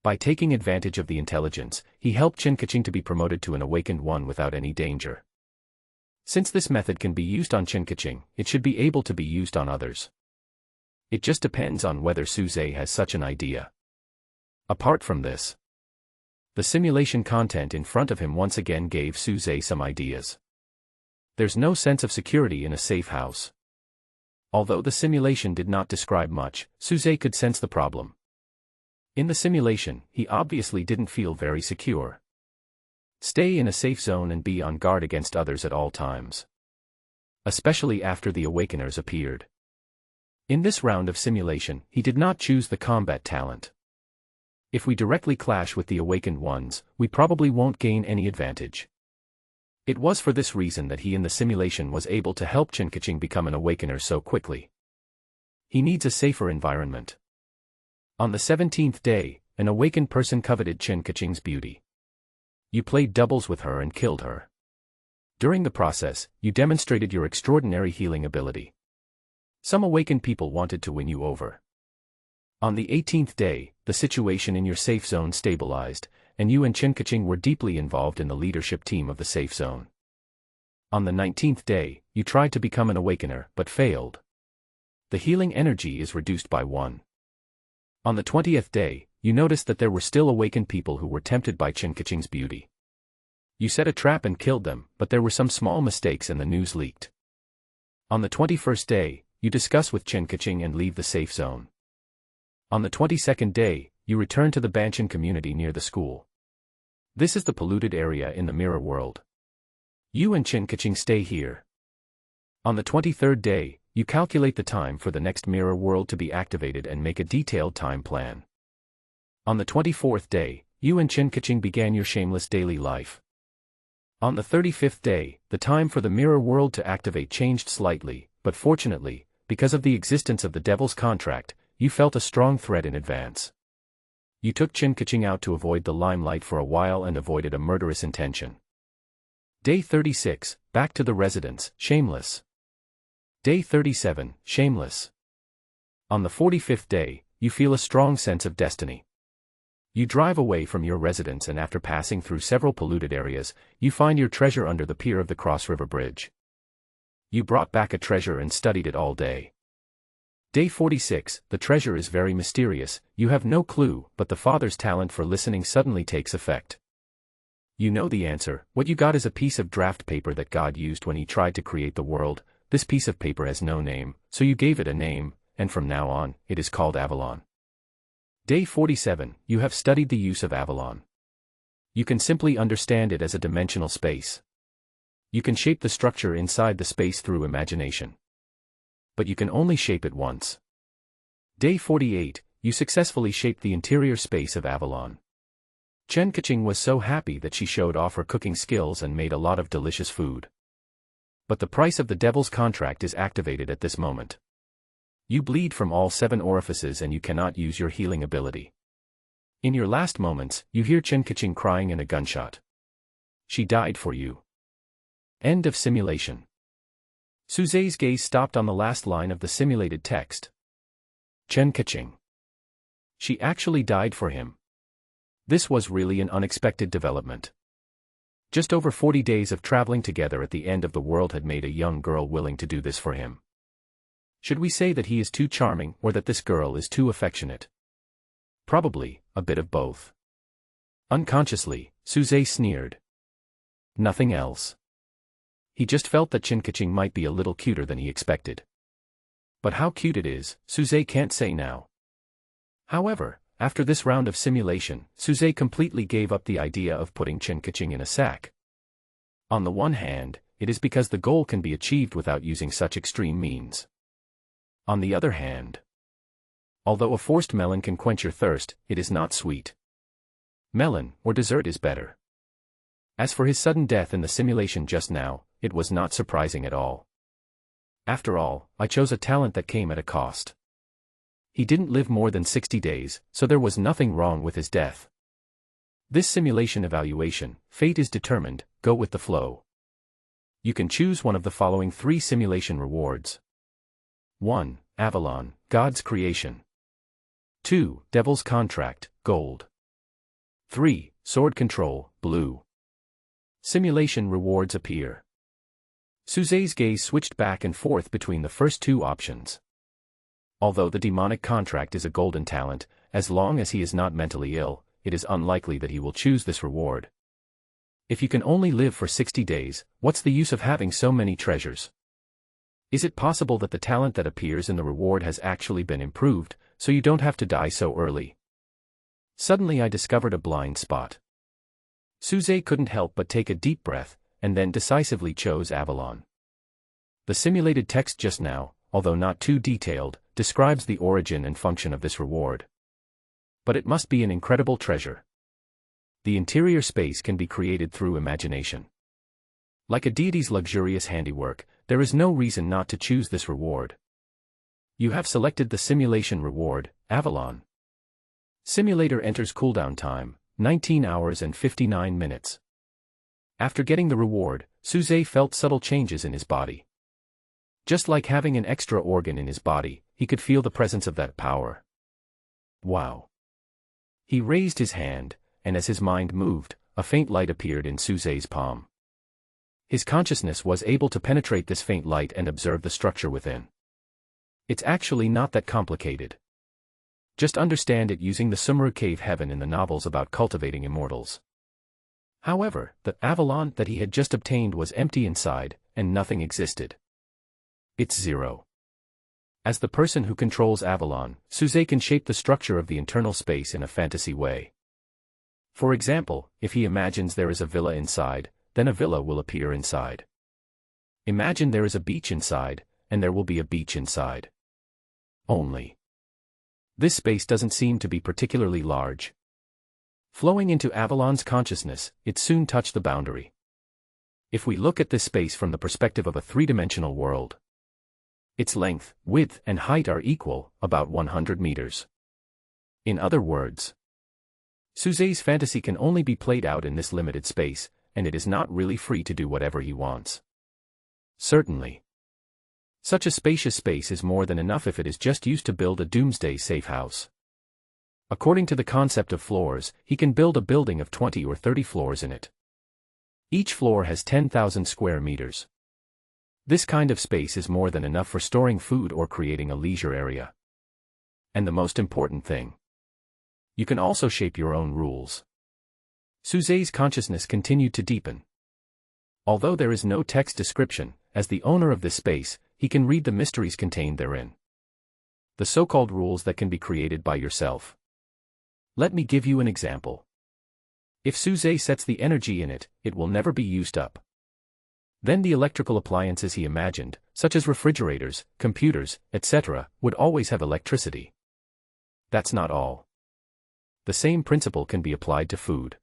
By taking advantage of the intelligence, he helped Chen Kaching to be promoted to an awakened one without any danger. Since this method can be used on Chen Kaching, it should be able to be used on others. It just depends on whether Suze has such an idea. Apart from this, the simulation content in front of him once again gave Suze some ideas. There's no sense of security in a safe house. Although the simulation did not describe much, Suze could sense the problem. In the simulation, he obviously didn't feel very secure. Stay in a safe zone and be on guard against others at all times. Especially after the awakeners appeared. In this round of simulation, he did not choose the combat talent. If we directly clash with the awakened ones, we probably won't gain any advantage. It was for this reason that he in the simulation was able to help Chen Kaching become an awakener so quickly. He needs a safer environment. On the 17th day, an awakened person coveted Chen Kaching's beauty. You played doubles with her and killed her. During the process, you demonstrated your extraordinary healing ability. Some awakened people wanted to win you over. On the 18th day, the situation in your safe zone stabilized, and you and Chen Kaching were deeply involved in the leadership team of the safe zone. On the 19th day, you tried to become an awakener but failed. The healing energy is reduced by 1. On the 20th day, you noticed that there were still awakened people who were tempted by Chen Kaching's beauty. You set a trap and killed them, but there were some small mistakes and the news leaked. On the 21st day, you discuss with Chen Kaching and leave the safe zone. On the 22nd day, you return to the Banshan community near the school. This is the polluted area in the mirror world. You and Chen Kaching stay here. On the 23rd day, you calculate the time for the next mirror world to be activated and make a detailed time plan. On the 24th day, you and Chen Kaching began your shameless daily life. On the 35th day, the time for the mirror world to activate changed slightly, but fortunately, because of the existence of the devil's contract, you felt a strong threat in advance. You took Chen Kaching out to avoid the limelight for a while and avoided a murderous intention. Day 36, back to the residence, shameless. Day 37, shameless. On the 45th day, you feel a strong sense of destiny. You drive away from your residence and after passing through several polluted areas, you find your treasure under the pier of the Cross River Bridge. You brought back a treasure and studied it all day. Day 46, the treasure is very mysterious, you have no clue, but the father's talent for listening suddenly takes effect. You know the answer, what you got is a piece of draft paper that God used when he tried to create the world. This piece of paper has no name, so you gave it a name, and from now on, it is called Avalon. Day 47, you have studied the use of Avalon. You can simply understand it as a dimensional space. You can shape the structure inside the space through imagination. But you can only shape it once. Day 48, you successfully shaped the interior space of Avalon. Chen Kaching was so happy that she showed off her cooking skills and made a lot of delicious food. But the price of the devil's contract is activated at this moment. You bleed from all 7 orifices and you cannot use your healing ability. In your last moments, you hear Chen Kaching crying in a gunshot. She died for you. End of simulation. Suze's gaze stopped on the last line of the simulated text. Chen Kaching. She actually died for him. This was really an unexpected development. Just over 40 days of traveling together at the end of the world had made a young girl willing to do this for him. Should we say that he is too charming or that this girl is too affectionate? Probably, a bit of both. Unconsciously, Suze sneered. Nothing else. He just felt that Chen Kaching might be a little cuter than he expected. But how cute it is, Suze can't say now. However, after this round of simulation, Suze completely gave up the idea of putting Chen Kaching in a sack. On the one hand, it is because the goal can be achieved without using such extreme means. On the other hand, although a forced melon can quench your thirst, it is not sweet. Melon, or dessert, is better. As for his sudden death in the simulation just now, it was not surprising at all. After all, I chose a talent that came at a cost. He didn't live more than 60 days, so there was nothing wrong with his death. This simulation evaluation, fate is determined, go with the flow. You can choose one of the following 3 simulation rewards. 1. Avalon, God's creation. 2. Devil's contract, gold. 3. Sword control, blue. Simulation rewards appear. Suze's gaze switched back and forth between the first 2 options. Although the demonic contract is a golden talent, as long as he is not mentally ill, it is unlikely that he will choose this reward. If you can only live for 60 days, what's the use of having so many treasures? Is it possible that the talent that appears in the reward has actually been improved, so you don't have to die so early? Suddenly I discovered a blind spot. Suze couldn't help but take a deep breath, and then decisively chose Avalon. The simulated text just now, although not too detailed, describes the origin and function of this reward. But it must be an incredible treasure. The interior space can be created through imagination. Like a deity's luxurious handiwork, there is no reason not to choose this reward. You have selected the simulation reward, Avalon. Simulator enters cooldown time, 19 hours and 59 minutes. After getting the reward, Suze felt subtle changes in his body. Just like having an extra organ in his body, he could feel the presence of that power. Wow. He raised his hand, and as his mind moved, a faint light appeared in Suze's palm. His consciousness was able to penetrate this faint light and observe the structure within. It's actually not that complicated. Just understand it using the Sumru cave heaven in the novels about cultivating immortals. However, the Avalon that he had just obtained was empty inside, and nothing existed. It's zero. As the person who controls Avalon, Suze can shape the structure of the internal space in a fantasy way. For example, if he imagines there is a villa inside, then a villa will appear inside. Imagine there is a beach inside, and there will be a beach inside. Only. This space doesn't seem to be particularly large. Flowing into Avalon's consciousness, it soon touched the boundary. If we look at this space from the perspective of a 3-dimensional world, its length, width, and height are equal, about 100 meters. In other words, Suze's fantasy can only be played out in this limited space, and it is not really free to do whatever he wants. Certainly. Such a spacious space is more than enough if it is just used to build a doomsday safe house. According to the concept of floors, he can build a building of 20 or 30 floors in it. Each floor has 10,000 square meters. This kind of space is more than enough for storing food or creating a leisure area. And the most important thing, you can also shape your own rules. Suze's consciousness continued to deepen. Although there is no text description, as the owner of this space, he can read the mysteries contained therein. The so-called rules that can be created by yourself. Let me give you an example. If Suze sets the energy in it, it will never be used up. Then the electrical appliances he imagined, such as refrigerators, computers, etc., would always have electricity. That's not all. The same principle can be applied to food.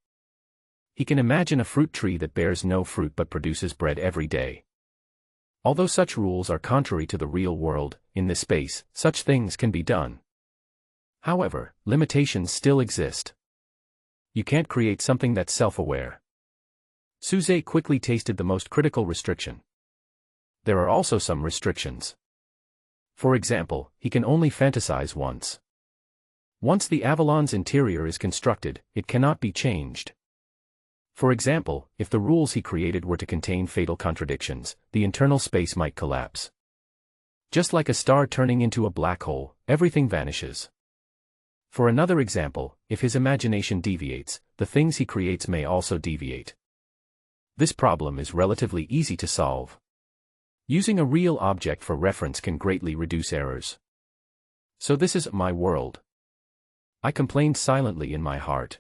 He can imagine a fruit tree that bears no fruit but produces bread every day. Although such rules are contrary to the real world, in this space, such things can be done. However, limitations still exist. You can't create something that's self-aware. Suze quickly tasted the most critical restriction. There are also some restrictions. For example, he can only fantasize once. Once the Avalon's interior is constructed, it cannot be changed. For example, if the rules he created were to contain fatal contradictions, the internal space might collapse. Just like a star turning into a black hole, everything vanishes. For another example, if his imagination deviates, the things he creates may also deviate. This problem is relatively easy to solve. Using a real object for reference can greatly reduce errors. So this is my world. I complained silently in my heart.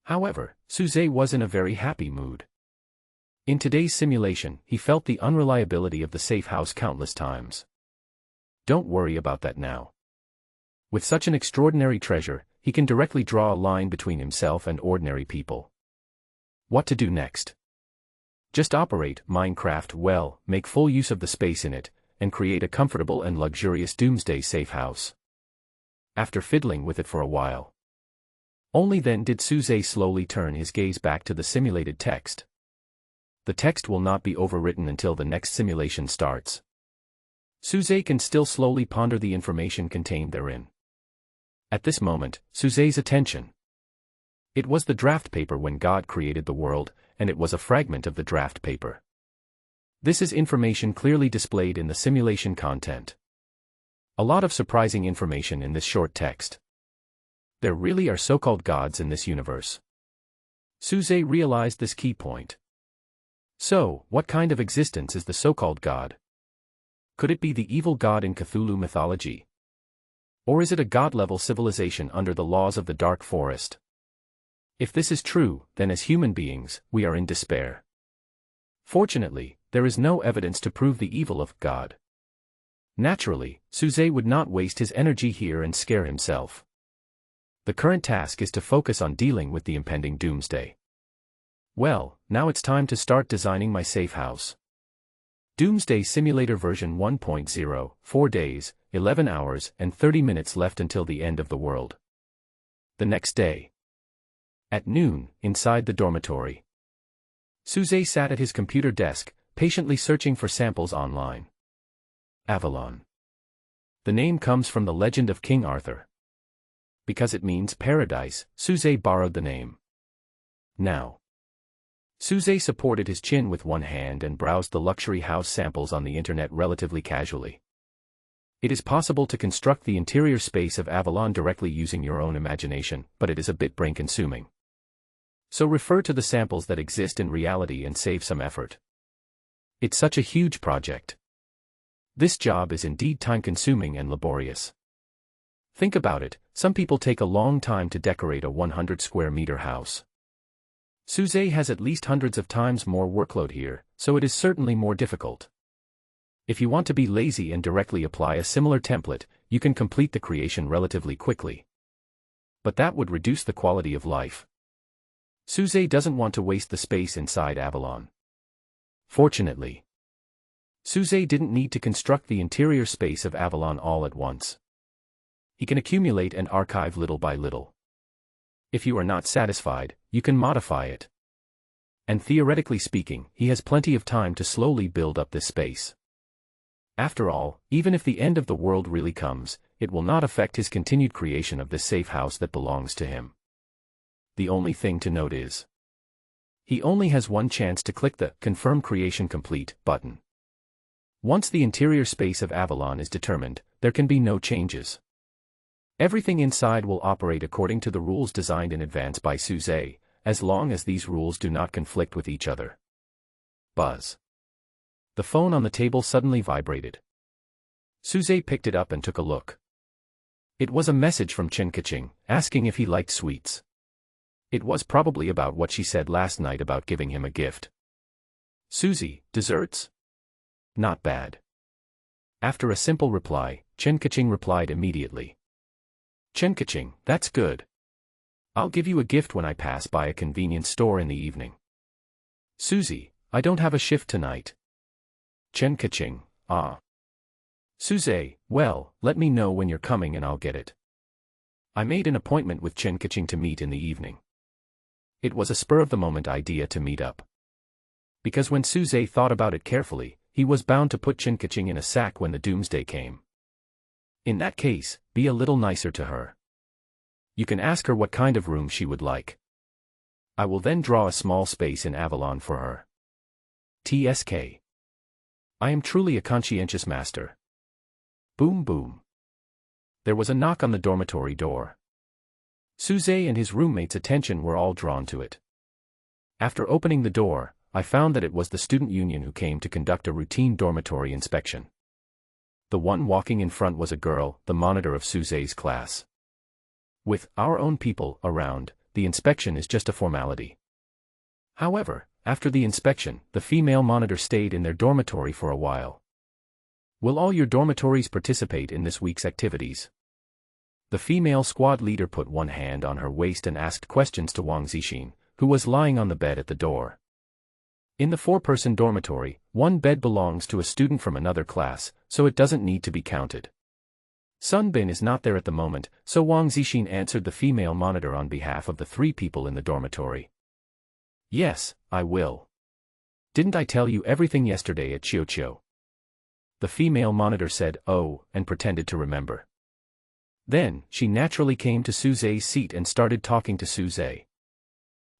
However, Suze was in a very happy mood. In today's simulation, he felt the unreliability of the safe house countless times. Don't worry about that now. With such an extraordinary treasure, he can directly draw a line between himself and ordinary people. What to do next? Just operate Minecraft well, make full use of the space in it, and create a comfortable and luxurious doomsday safe house. After fiddling with it for a while, only then did Suze slowly turn his gaze back to the simulated text. The text will not be overwritten until the next simulation starts. Suze can still slowly ponder the information contained therein. At this moment, Suze's attention. It was the draft paper when God created the world, and it was a fragment of the draft paper. This is information clearly displayed in the simulation content. A lot of surprising information in this short text. There really are so-called gods in this universe. Suze realized this key point. So, what kind of existence is the so-called god? Could it be the evil god in Cthulhu mythology? Or is it a god-level civilization under the laws of the dark forest? If this is true, then as human beings, we are in despair. Fortunately, there is no evidence to prove the evil of God. Naturally, Suze would not waste his energy here and scare himself. The current task is to focus on dealing with the impending doomsday. Well, now it's time to start designing my safe house. Doomsday Simulator version 1.0, 4 days, 11 hours and 30 minutes left until the end of the world. The next day. At noon, inside the dormitory. Suze sat at his computer desk, patiently searching for samples online. Avalon. The name comes from the legend of King Arthur. Because it means paradise, Suze borrowed the name. Now. Suze supported his chin with one hand and browsed the luxury house samples on the internet relatively casually. It is possible to construct the interior space of Avalon directly using your own imagination, but it is a bit brain-consuming. So refer to the samples that exist in reality and save some effort. It's such a huge project. This job is indeed time-consuming and laborious. Think about it, some people take a long time to decorate a 100 square meter house. Suze has at least hundreds of times more workload here, so it is certainly more difficult. If you want to be lazy and directly apply a similar template, you can complete the creation relatively quickly. But that would reduce the quality of life. Suze doesn't want to waste the space inside Avalon. Fortunately, Suze didn't need to construct the interior space of Avalon all at once. He can accumulate and archive little by little. If you are not satisfied, you can modify it. And theoretically speaking, he has plenty of time to slowly build up this space. After all, even if the end of the world really comes, it will not affect his continued creation of this safe house that belongs to him. The only thing to note is, he only has one chance to click the Confirm Creation Complete button. Once the interior space of Avalon is determined, there can be no changes. Everything inside will operate according to the rules designed in advance by Suze, as long as these rules do not conflict with each other. Buzz. The phone on the table suddenly vibrated. Suze picked it up and took a look. It was a message from Chen Kaching, asking if he liked sweets. It was probably about what she said last night about giving him a gift. Suzy, desserts? Not bad. After a simple reply, Chen Kaching replied immediately. Chen Kaching, that's good. I'll give you a gift when I pass by a convenience store in the evening. Suzy, I don't have a shift tonight. Chen Kaching, ah. Suze, well, let me know when you're coming and I'll get it. I made an appointment with Chen Kaching to meet in the evening. It was a spur-of-the-moment idea to meet up. Because when Suze thought about it carefully, he was bound to put Chen Kaching in a sack when the doomsday came. In that case, be a little nicer to her. You can ask her what kind of room she would like. I will then draw a small space in Avalon for her. TSK. I am truly a conscientious master. Boom boom. There was a knock on the dormitory door. Suze and his roommate's attention were all drawn to it. After opening the door, I found that it was the student union who came to conduct a routine dormitory inspection. The one walking in front was a girl, the monitor of Suze's class. With our own people around, the inspection is just a formality. However, after the inspection, the female monitor stayed in their dormitory for a while. Will all your dormitories participate in this week's activities? The female squad leader put one hand on her waist and asked questions to Wang Zixin, who was lying on the bed at the door. In the 4-person dormitory, one bed belongs to a student from another class, so it doesn't need to be counted. Sun Bin is not there at the moment, so Wang Zixin answered the female monitor on behalf of the 3 people in the dormitory. Yes, I will. Didn't I tell you everything yesterday at Qiuqiu? The female monitor said, oh, and pretended to remember. Then, she naturally came to Suzai's seat and started talking to Suzai.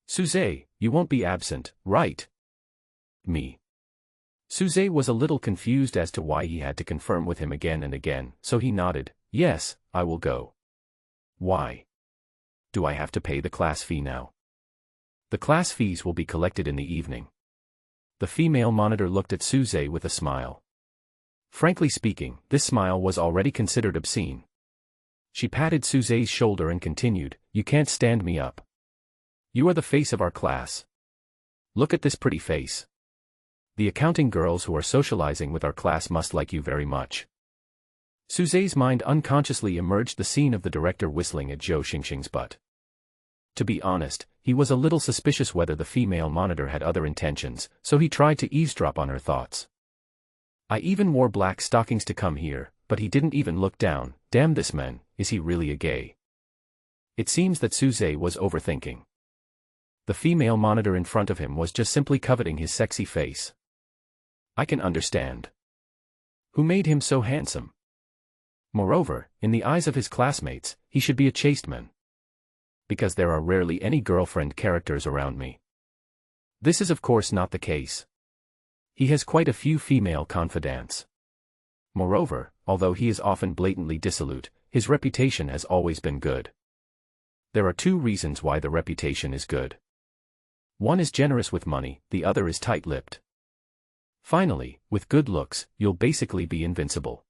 Suzai, you won't be absent, right? Me. Suzai was a little confused as to why he had to confirm with him again and again, so he nodded, yes, I will go. Why? Do I have to pay the class fee now? The class fees will be collected in the evening. The female monitor looked at Suzai with a smile. Frankly speaking, this smile was already considered obscene. She patted Suzai's shoulder and continued, you can't stand me up. You are the face of our class. Look at this pretty face. The accounting girls who are socializing with our class must like you very much. Suzai's mind unconsciously emerged the scene of the director whistling at Zhou Xingxing's butt. To be honest, he was a little suspicious whether the female monitor had other intentions, so he tried to eavesdrop on her thoughts. I even wore black stockings to come here, but he didn't even look down. Damn this man, is he really a gay? It seems that Suzai was overthinking. The female monitor in front of him was just simply coveting his sexy face. I can understand. Who made him so handsome? Moreover, in the eyes of his classmates, he should be a chaste man. Because there are rarely any girlfriend characters around me. This is of course not the case. He has quite a few female confidants. Moreover, although he is often blatantly dissolute, his reputation has always been good. There are 2 reasons why the reputation is good. One is generous with money, the other is tight-lipped. Finally, with good looks, you'll basically be invincible.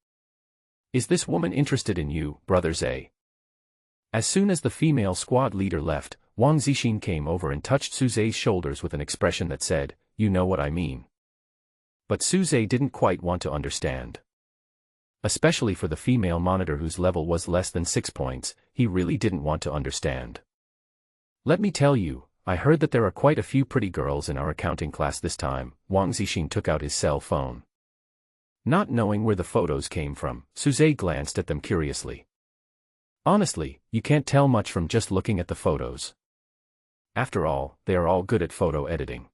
Is this woman interested in you, Brother Zai? As soon as the female squad leader left, Wang Zixin came over and touched Suzai's shoulders with an expression that said, you know what I mean. But Suzai didn't quite want to understand. Especially for the female monitor whose level was less than 6 points, he really didn't want to understand. Let me tell you, I heard that there are quite a few pretty girls in our accounting class this time. Wang Zixin took out his cell phone. Not knowing where the photos came from, Suzai glanced at them curiously. Honestly, you can't tell much from just looking at the photos. After all, they are all good at photo editing.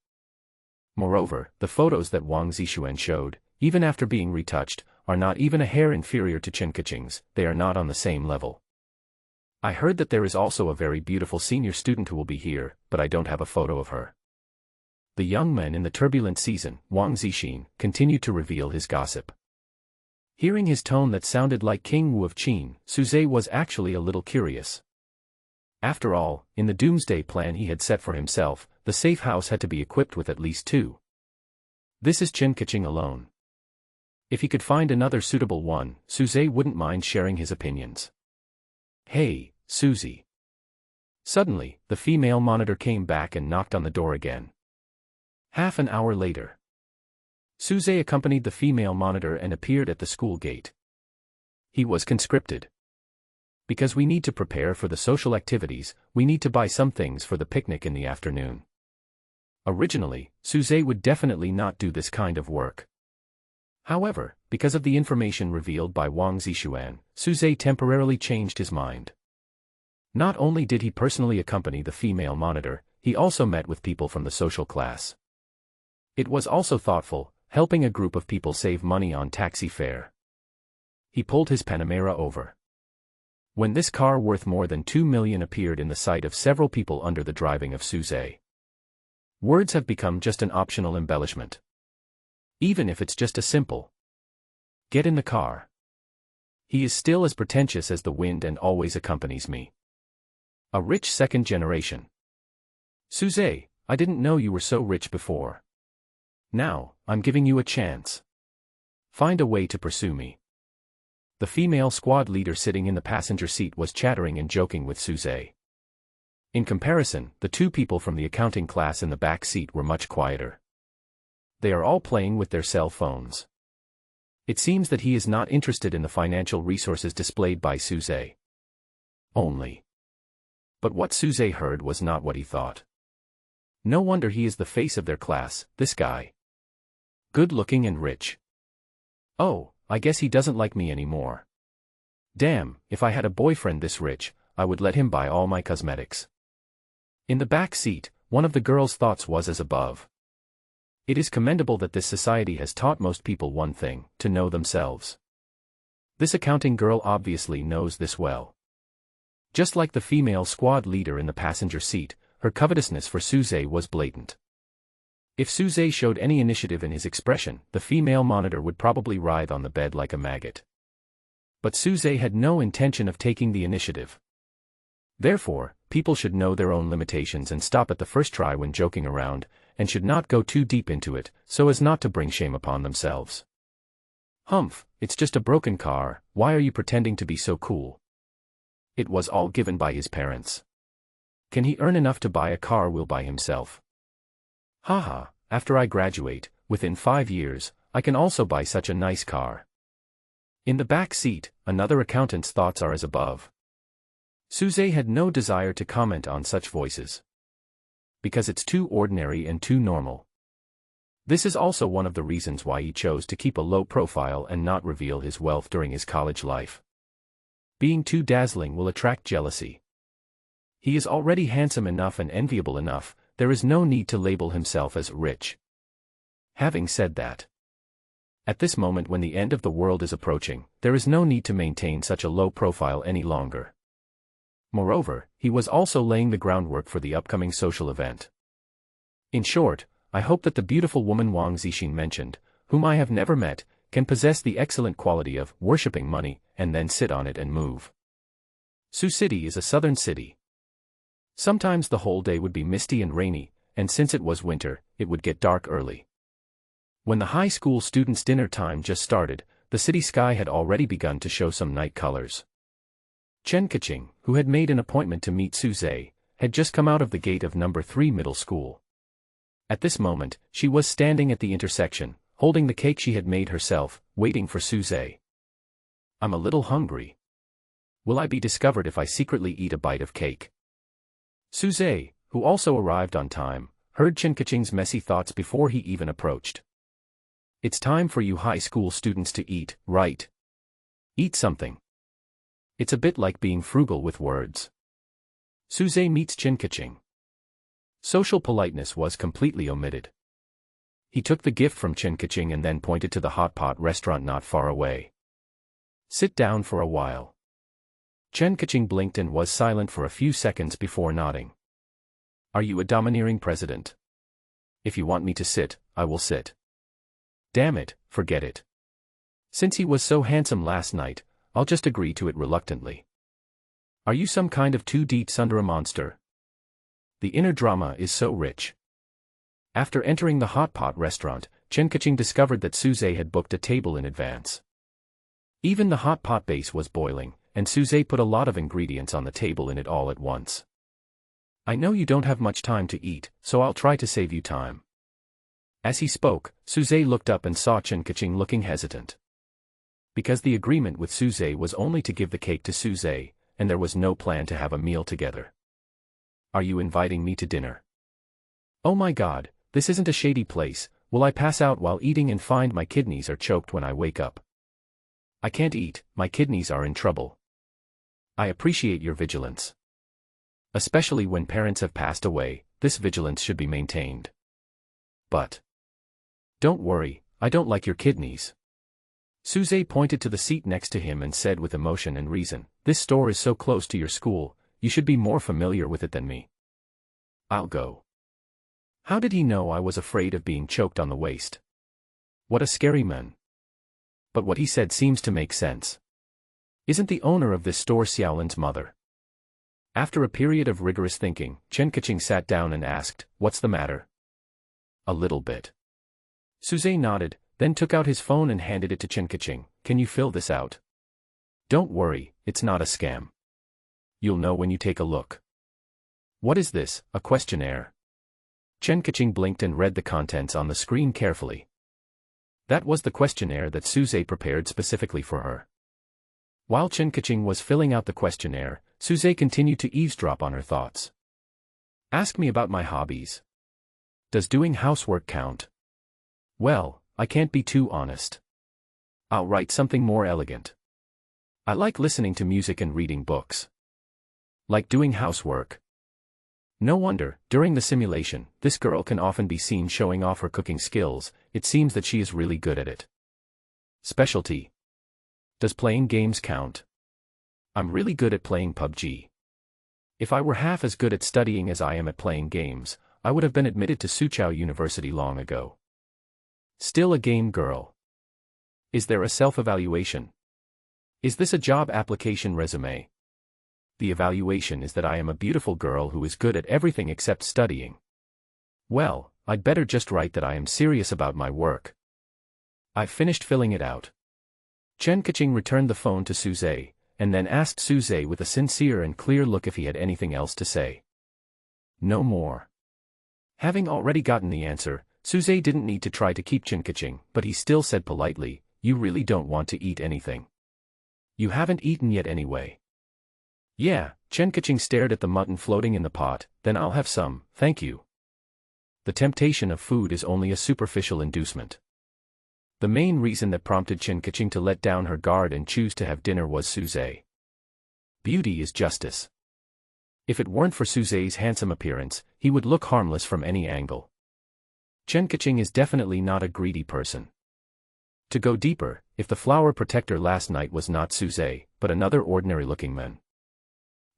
Moreover, the photos that Wang Zixuan showed, even after being retouched, are not even a hair inferior to Chen Kaching's. They are not on the same level. I heard that there is also a very beautiful senior student who will be here, but I don't have a photo of her. The young man in the turbulent season, Wang Zixin, continued to reveal his gossip. Hearing his tone that sounded like King Wu of Qin, Suzai was actually a little curious. After all, in the doomsday plan he had set for himself, the safe house had to be equipped with at least 2. This is Chen Kaching alone. If he could find another suitable one, Suzai wouldn't mind sharing his opinions. Hey, Suzy. Suddenly, the female monitor came back and knocked on the door again. Half an hour later, Suzai accompanied the female monitor and appeared at the school gate. He was conscripted. Because we need to prepare for the social activities, we need to buy some things for the picnic in the afternoon. Originally, Suzai would definitely not do this kind of work. However, because of the information revealed by Wang Zixuan, Suzai temporarily changed his mind. Not only did he personally accompany the female monitor, he also met with people from the social class. It was also thoughtful, helping a group of people save money on taxi fare. He pulled his Panamera over. When this car worth more than 2 million appeared in the sight of several people under the driving of Suzai. Words have become just an optional embellishment. Even if it's just a simple "Get in the car." He is still as pretentious as the wind and always accompanies me. A rich second generation. Suzai, I didn't know you were so rich before. Now, I'm giving you a chance. Find a way to pursue me. The female squad leader sitting in the passenger seat was chattering and joking with Suze. In comparison, the two people from the accounting class in the back seat were much quieter. They are all playing with their cell phones. It seems that he is not interested in the financial resources displayed by Suze. Only. But what Suze heard was not what he thought. No wonder he is the face of their class, this guy. Good-looking and rich. Oh, I guess he doesn't like me anymore. Damn, if I had a boyfriend this rich, I would let him buy all my cosmetics. In the back seat, one of the girl's thoughts was as above. It is commendable that this society has taught most people one thing, to know themselves. This accounting girl obviously knows this well. Just like the female squad leader in the passenger seat, her covetousness for Suze was blatant. If Suze showed any initiative in his expression, the female monitor would probably writhe on the bed like a maggot. But Suze had no intention of taking the initiative. Therefore, people should know their own limitations and stop at the first try when joking around, and should not go too deep into it, so as not to bring shame upon themselves. Humph, it's just a broken car, why are you pretending to be so cool? It was all given by his parents. Can he earn enough to buy a car will by himself? Haha, after I graduate, within 5 years, I can also buy such a nice car. In the back seat, another accountant's thoughts are as above. Suze had no desire to comment on such voices. Because it's too ordinary and too normal. This is also one of the reasons why he chose to keep a low profile and not reveal his wealth during his college life. Being too dazzling will attract jealousy. He is already handsome enough and enviable enough, there is no need to label himself as rich. Having said that, at this moment when the end of the world is approaching, there is no need to maintain such a low profile any longer. Moreover, he was also laying the groundwork for the upcoming social event. In short, I hope that the beautiful woman Wang Zixin mentioned, whom I have never met, can possess the excellent quality of worshipping money, and then sit on it and move. Sioux City is a southern city. Sometimes the whole day would be misty and rainy, and since it was winter, it would get dark early. When the high school students' dinner time just started, the city sky had already begun to show some night colors. Chen Kaching, who had made an appointment to meet Suze, had just come out of the gate of number 3 middle school. At this moment, she was standing at the intersection, holding the cake she had made herself, waiting for Suze. I'm a little hungry. Will I be discovered if I secretly eat a bite of cake? Suze, who also arrived on time, heard Chen Kaching's messy thoughts before he even approached. It's time for you high school students to eat, right? Eat something. It's a bit like being frugal with words. Suze meets Chen Kaching. Social politeness was completely omitted. He took the gift from Chen Kaching and then pointed to the hot pot restaurant not far away. Sit down for a while. Chen Kaching blinked and was silent for a few seconds before nodding. Are you a domineering president? If you want me to sit, I will sit. Damn it, forget it. Since he was so handsome last night, I'll just agree to it reluctantly. Are you some kind of 2D Sundara monster? The inner drama is so rich. After entering the hot pot restaurant, Chen Kaching discovered that Suze had booked a table in advance. Even the hot pot base was boiling, and Suze put a lot of ingredients on the table in it all at once. I know you don't have much time to eat, so I'll try to save you time. As he spoke, Suze looked up and saw Chen Kaching looking hesitant. Because the agreement with Suze was only to give the cake to Suze, and there was no plan to have a meal together. Are you inviting me to dinner? Oh my God, this isn't a shady place, will I pass out while eating and find my kidneys are choked when I wake up? I can't eat, my kidneys are in trouble. I appreciate your vigilance. Especially when parents have passed away, this vigilance should be maintained. But don't worry, I don't like your kidneys. Suze pointed to the seat next to him and said with emotion and reason, this store is so close to your school, you should be more familiar with it than me. I'll go. How did he know I was afraid of being choked on the waist? What a scary man. But what he said seems to make sense. Isn't the owner of this store Xiaolin's mother? After a period of rigorous thinking, Chen Kaching sat down and asked, what's the matter? A little bit. Suze nodded, then took out his phone and handed it to Chen Kaching. Can you fill this out? Don't worry, it's not a scam. You'll know when you take a look. What is this, a questionnaire? Chen Kaching blinked and read the contents on the screen carefully. That was the questionnaire that Suze prepared specifically for her. While Chen Kaching was filling out the questionnaire, Suze continued to eavesdrop on her thoughts. Ask me about my hobbies. Does doing housework count? Well, I can't be too honest. I'll write something more elegant. I like listening to music and reading books. Like doing housework. No wonder, during the simulation, this girl can often be seen showing off her cooking skills. It seems that she is really good at it. Specialty. Does playing games count? I'm really good at playing PUBG. If I were half as good at studying as I am at playing games, I would have been admitted to Soochow University long ago. Still a game girl. Is there a self-evaluation? Is this a job application resume? The evaluation is that I am a beautiful girl who is good at everything except studying. Well, I'd better just write that I am serious about my work. I've finished filling it out. Chen Kaching returned the phone to Suze, and then asked Suze with a sincere and clear look if he had anything else to say. No more. Having already gotten the answer, Suze didn't need to try to keep Chen Kaching, but he still said politely, "You really don't want to eat anything. You haven't eaten yet anyway." Yeah, Chen Kaching stared at the mutton floating in the pot. Then I'll have some, thank you. The temptation of food is only a superficial inducement. The main reason that prompted Chen Kaching to let down her guard and choose to have dinner was Suze. Beauty is justice. If it weren't for Suze's handsome appearance, he would look harmless from any angle. Chen Kaching is definitely not a greedy person. To go deeper, if the flower protector last night was not Suze, but another ordinary-looking man,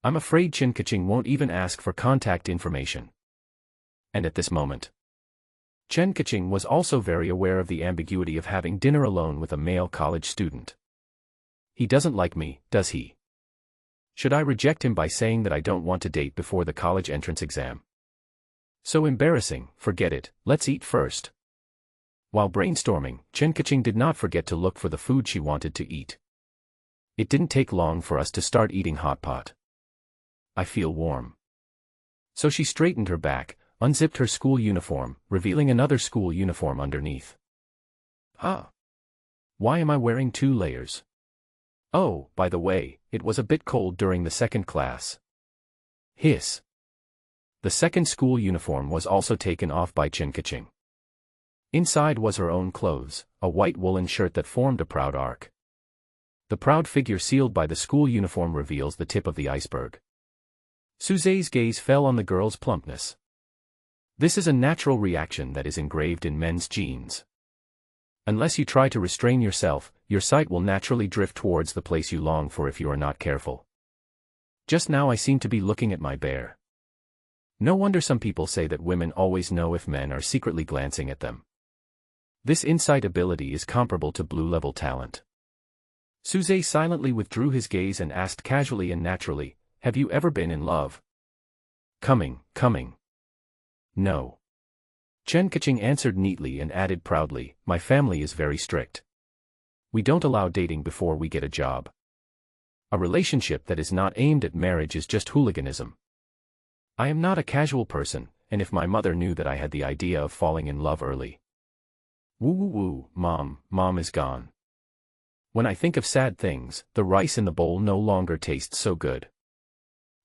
I'm afraid Chen Kaching won't even ask for contact information. And at this moment, Chen Kaching was also very aware of the ambiguity of having dinner alone with a male college student. He doesn't like me, does he? Should I reject him by saying that I don't want to date before the college entrance exam? So embarrassing, forget it, let's eat first. While brainstorming, Chen Kaching did not forget to look for the food she wanted to eat. It didn't take long for us to start eating hot pot. I feel warm. So she straightened her back, unzipped her school uniform, revealing another school uniform underneath. Ah! Why am I wearing 2 layers? Oh, by the way, it was a bit cold during the second class. Hiss. The second school uniform was also taken off by Chen Kaching. Inside was her own clothes, a white woolen shirt that formed a proud arc. The proud figure sealed by the school uniform reveals the tip of the iceberg. Suze's gaze fell on the girl's plumpness. This is a natural reaction that is engraved in men's genes. Unless you try to restrain yourself, your sight will naturally drift towards the place you long for if you are not careful. Just now I seem to be looking at my bear. No wonder some people say that women always know if men are secretly glancing at them. This insight ability is comparable to blue-level talent. Suze silently withdrew his gaze and asked casually and naturally, "Have you ever been in love?" Coming. No. Chen Kaching answered neatly and added proudly, "My family is very strict. We don't allow dating before we get a job. A relationship that is not aimed at marriage is just hooliganism. I am not a casual person, and if my mother knew that I had the idea of falling in love early. Woo, mom is gone. When I think of sad things, the rice in the bowl no longer tastes so good."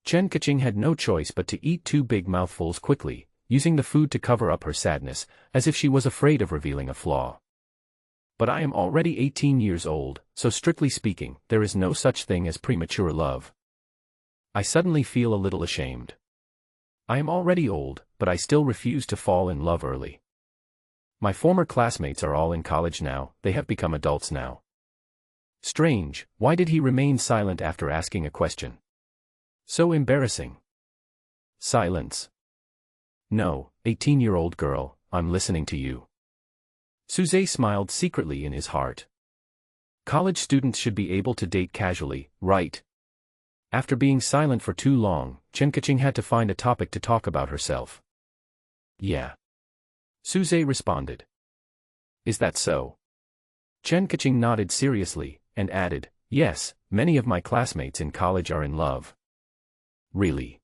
Chen Kaching had no choice but to eat 2 big mouthfuls quickly, using the food to cover up her sadness, as if she was afraid of revealing a flaw. But I am already 18 years old, so strictly speaking, there is no such thing as premature love. I suddenly feel a little ashamed. I am already old, but I still refuse to fall in love early. My former classmates are all in college now, they have become adults now. Strange, why did he remain silent after asking a question? So embarrassing. Silence. No, 18-year-old girl, I'm listening to you. Suze smiled secretly in his heart. College students should be able to date casually, right? After being silent for too long, Chen Kaching had to find a topic to talk about herself. Yeah. Suze responded. Is that so? Chen Kaching nodded seriously, and added, Yes, many of my classmates in college are in love. Really?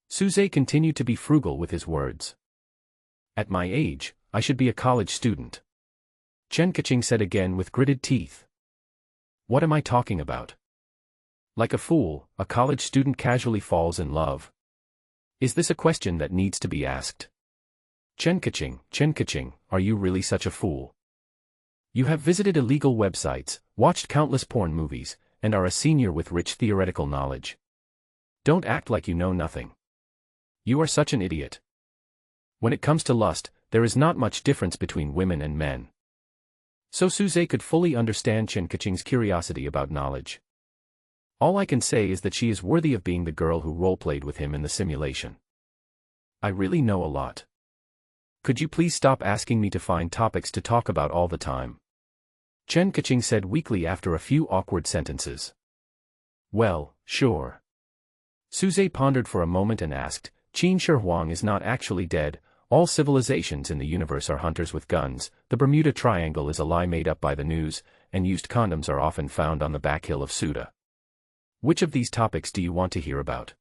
Suze continued to be frugal with his words. At my age, I should be a college student. Chen Kaching said again with gritted teeth. What am I talking about? Like a fool, a college student casually falls in love. Is this a question that needs to be asked? Chen Kaching, are you really such a fool? You have visited illegal websites, watched countless porn movies, and are a senior with rich theoretical knowledge. Don't act like you know nothing. You are such an idiot. When it comes to lust, there is not much difference between women and men. So Suze could fully understand Chen Kaching's curiosity about knowledge. All I can say is that she is worthy of being the girl who role-played with him in the simulation. I really know a lot. Could you please stop asking me to find topics to talk about all the time? Chen Kaching said weakly after a few awkward sentences. Well, sure. Suze pondered for a moment and asked, Qin Shi Huang is not actually dead. All civilizations in the universe are hunters with guns, the Bermuda Triangle is a lie made up by the news, and used condoms are often found on the back hill of Suda. Which of these topics do you want to hear about?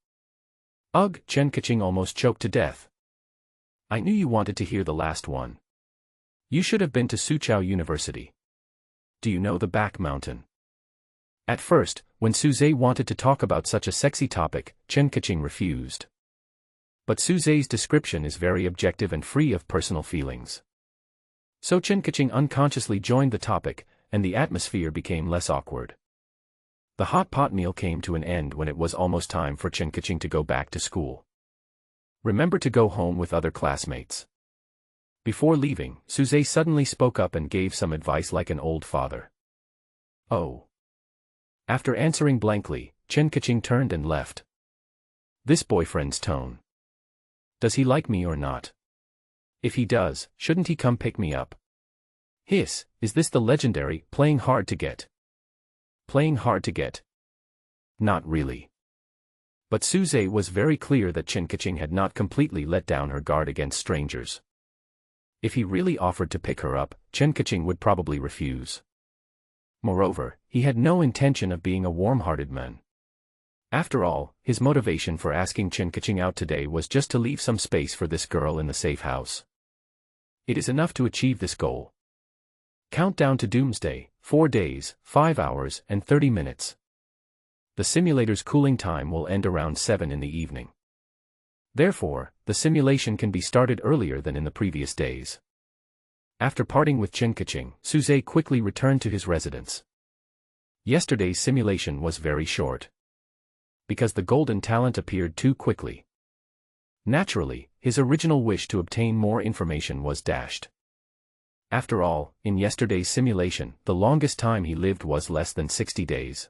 Ugh, Chen Kaching almost choked to death. I knew you wanted to hear the last one. You should have been to Soochow University. Do you know the back mountain? At first, when Suze wanted to talk about such a sexy topic, Chen Kaching refused. But Suze's description is very objective and free of personal feelings. So Chen Kaching unconsciously joined the topic, and the atmosphere became less awkward. The hot pot meal came to an end when it was almost time for Chen Kaching to go back to school. Remember to go home with other classmates. Before leaving, Suze suddenly spoke up and gave some advice like an old father. Oh. After answering blankly, Chen Kaching turned and left. This boyfriend's tone. Does he like me or not? If he does, shouldn't he come pick me up? Hiss, is this the legendary, playing hard to get? Playing hard to get? Not really. But Suze was very clear that Chen Kaching had not completely let down her guard against strangers. If he really offered to pick her up, Chen Kaching would probably refuse. Moreover, he had no intention of being a warm-hearted man. After all, his motivation for asking Chen Kaching out today was just to leave some space for this girl in the safe house. It is enough to achieve this goal. Countdown to doomsday, 4 days, 5 hours, and 30 minutes. The simulator's cooling time will end around 7 in the evening. Therefore, the simulation can be started earlier than in the previous days. After parting with Chen Kaching, Suze quickly returned to his residence. Yesterday's simulation was very short. Because the golden talent appeared too quickly. Naturally, his original wish to obtain more information was dashed. After all, in yesterday's simulation, the longest time he lived was less than 60 days.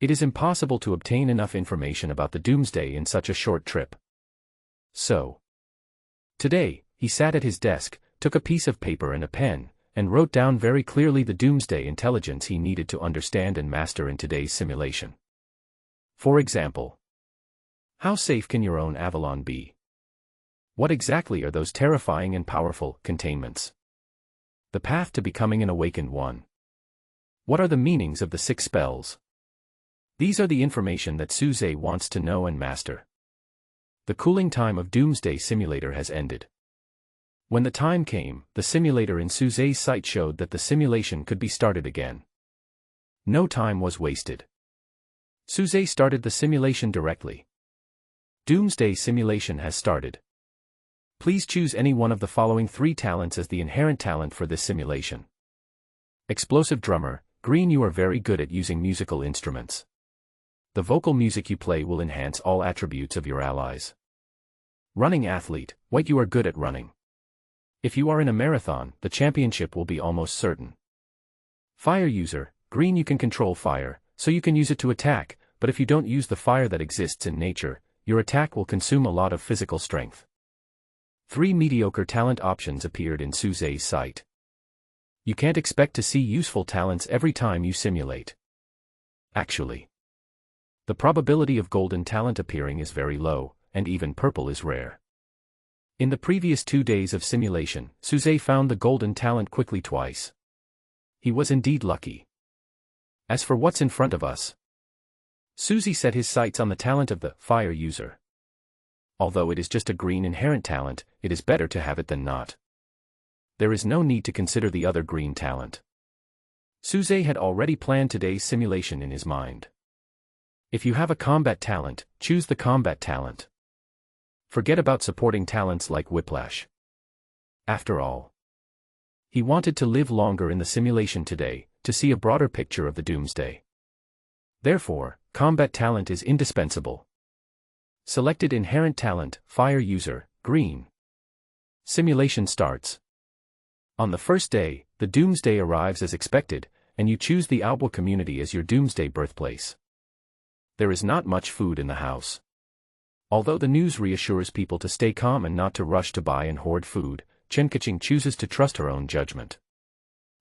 It is impossible to obtain enough information about the doomsday in such a short trip. So, today, he sat at his desk, took a piece of paper and a pen, and wrote down very clearly the doomsday intelligence he needed to understand and master in today's simulation. For example, how safe can your own Avalon be? What exactly are those terrifying and powerful containments? The path to becoming an awakened one. What are the meanings of the 6 spells? These are the information that Suze wants to know and master. The cooling time of Doomsday Simulator has ended. When the time came, the simulator in Suze's sight showed that the simulation could be started again. No time was wasted. Suze started the simulation directly. Doomsday Simulation has started. Please choose any one of the following 3 talents as the inherent talent for this simulation. Explosive Drummer, green, you are very good at using musical instruments. The vocal music you play will enhance all attributes of your allies. Running Athlete, white, you are good at running. If you are in a marathon, the championship will be almost certain. Fire User, green, you can control fire, so you can use it to attack, but if you don't use the fire that exists in nature, your attack will consume a lot of physical strength. 3 mediocre talent options appeared in Suze's sight. You can't expect to see useful talents every time you simulate. Actually, the probability of golden talent appearing is very low, and even purple is rare. In the previous 2 days of simulation, Suze found the golden talent quickly twice. He was indeed lucky. As for what's in front of us, Suzy set his sights on the talent of the fire user. Although it is just a green inherent talent, it is better to have it than not. There is no need to consider the other green talent. Suzy had already planned today's simulation in his mind. If you have a combat talent, choose the combat talent. Forget about supporting talents like whiplash. After all, he wanted to live longer in the simulation today, to see a broader picture of the doomsday. Therefore, combat talent is indispensable. Selected inherent talent, fire user, green. Simulation starts. On the first day, the doomsday arrives as expected, and you choose the Alba community as your doomsday birthplace. There is not much food in the house. Although the news reassures people to stay calm and not to rush to buy and hoard food, Chen Kaching chooses to trust her own judgment.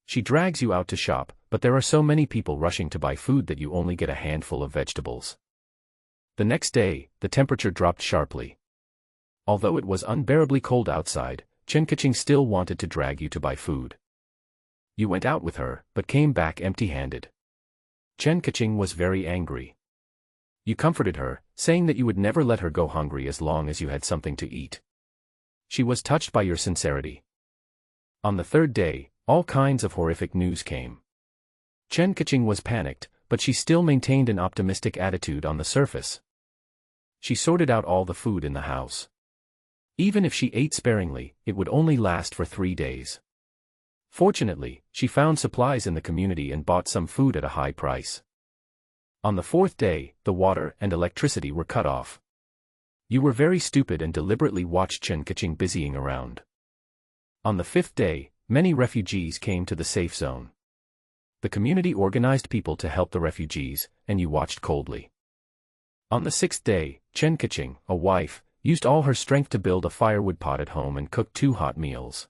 She drags you out to shop, but there are so many people rushing to buy food that you only get a handful of vegetables. The next day, the temperature dropped sharply. Although it was unbearably cold outside, Chen Kaching still wanted to drag you to buy food. You went out with her, but came back empty-handed. Chen Kaching was very angry. You comforted her, saying that you would never let her go hungry as long as you had something to eat. She was touched by your sincerity. On the third day, all kinds of horrific news came. Chen Kaching was panicked, but she still maintained an optimistic attitude on the surface. She sorted out all the food in the house. Even if she ate sparingly, it would only last for 3 days. Fortunately, she found supplies in the community and bought some food at a high price. On the fourth day, the water and electricity were cut off. You were very stupid and deliberately watched Chen Kaching busying around. On the fifth day, many refugees came to the safe zone. The community organized people to help the refugees, and you watched coldly. On the sixth day, Chen Kaching, a wife, used all her strength to build a firewood pot at home and cook 2 hot meals.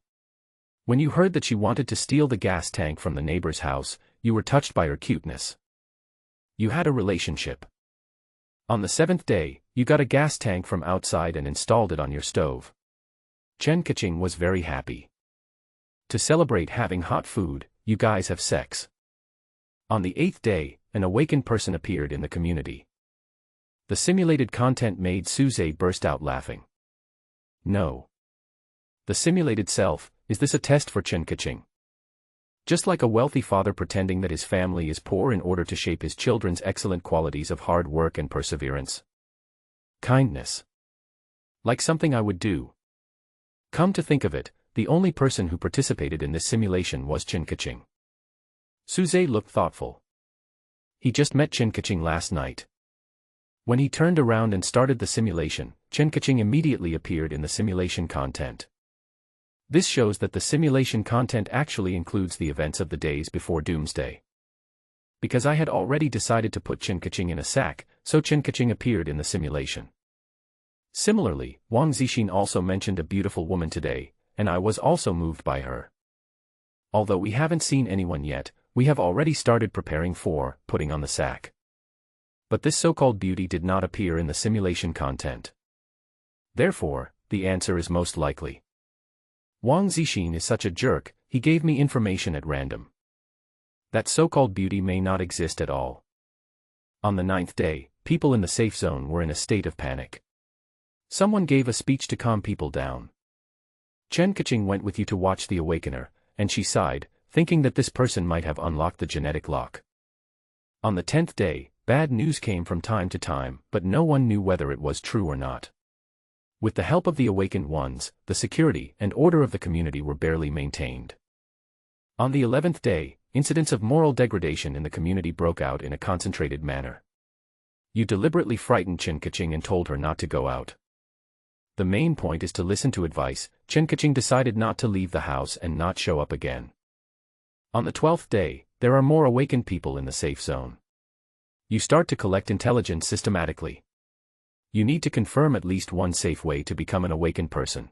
When you heard that she wanted to steal the gas tank from the neighbor's house, you were touched by her cuteness. You had a relationship. On the 7th day, you got a gas tank from outside and installed it on your stove. Chen Kaching was very happy. To celebrate having hot food, you guys have sex. On the 8th day, an awakened person appeared in the community. The simulated content made Suzy burst out laughing. No. The simulated self, is this a test for Chen Kaching? Just like a wealthy father pretending that his family is poor in order to shape his children's excellent qualities of hard work and perseverance. Kindness. Like something I would do. Come to think of it, the only person who participated in this simulation was Chen Kaching. Suzy looked thoughtful. He just met Chen Kaching last night. When he turned around and started the simulation, Chen Kaching immediately appeared in the simulation content. This shows that the simulation content actually includes the events of the days before Doomsday. Because I had already decided to put Chen Kaching in a sack, so Chen Kaching appeared in the simulation. Similarly, Wang Zixin also mentioned a beautiful woman today, and I was also moved by her. Although we haven't seen anyone yet, we have already started preparing for putting on the sack. But this so-called beauty did not appear in the simulation content. Therefore, the answer is most likely. Wang Zixin is such a jerk, he gave me information at random. That so-called beauty may not exist at all. On the 9th day, people in the safe zone were in a state of panic. Someone gave a speech to calm people down. Chen Kaching went with you to watch the Awakener, and she sighed, thinking that this person might have unlocked the genetic lock. On the 10th day, bad news came from time to time, but no one knew whether it was true or not. With the help of the awakened ones, the security and order of the community were barely maintained. On the 11th day, incidents of moral degradation in the community broke out in a concentrated manner. You deliberately frightened Chen Kaching and told her not to go out. The main point is to listen to advice. Chen Kaching decided not to leave the house and not show up again. On the 12th day, there are more awakened people in the safe zone. You start to collect intelligence systematically. You need to confirm at least one safe way to become an awakened person.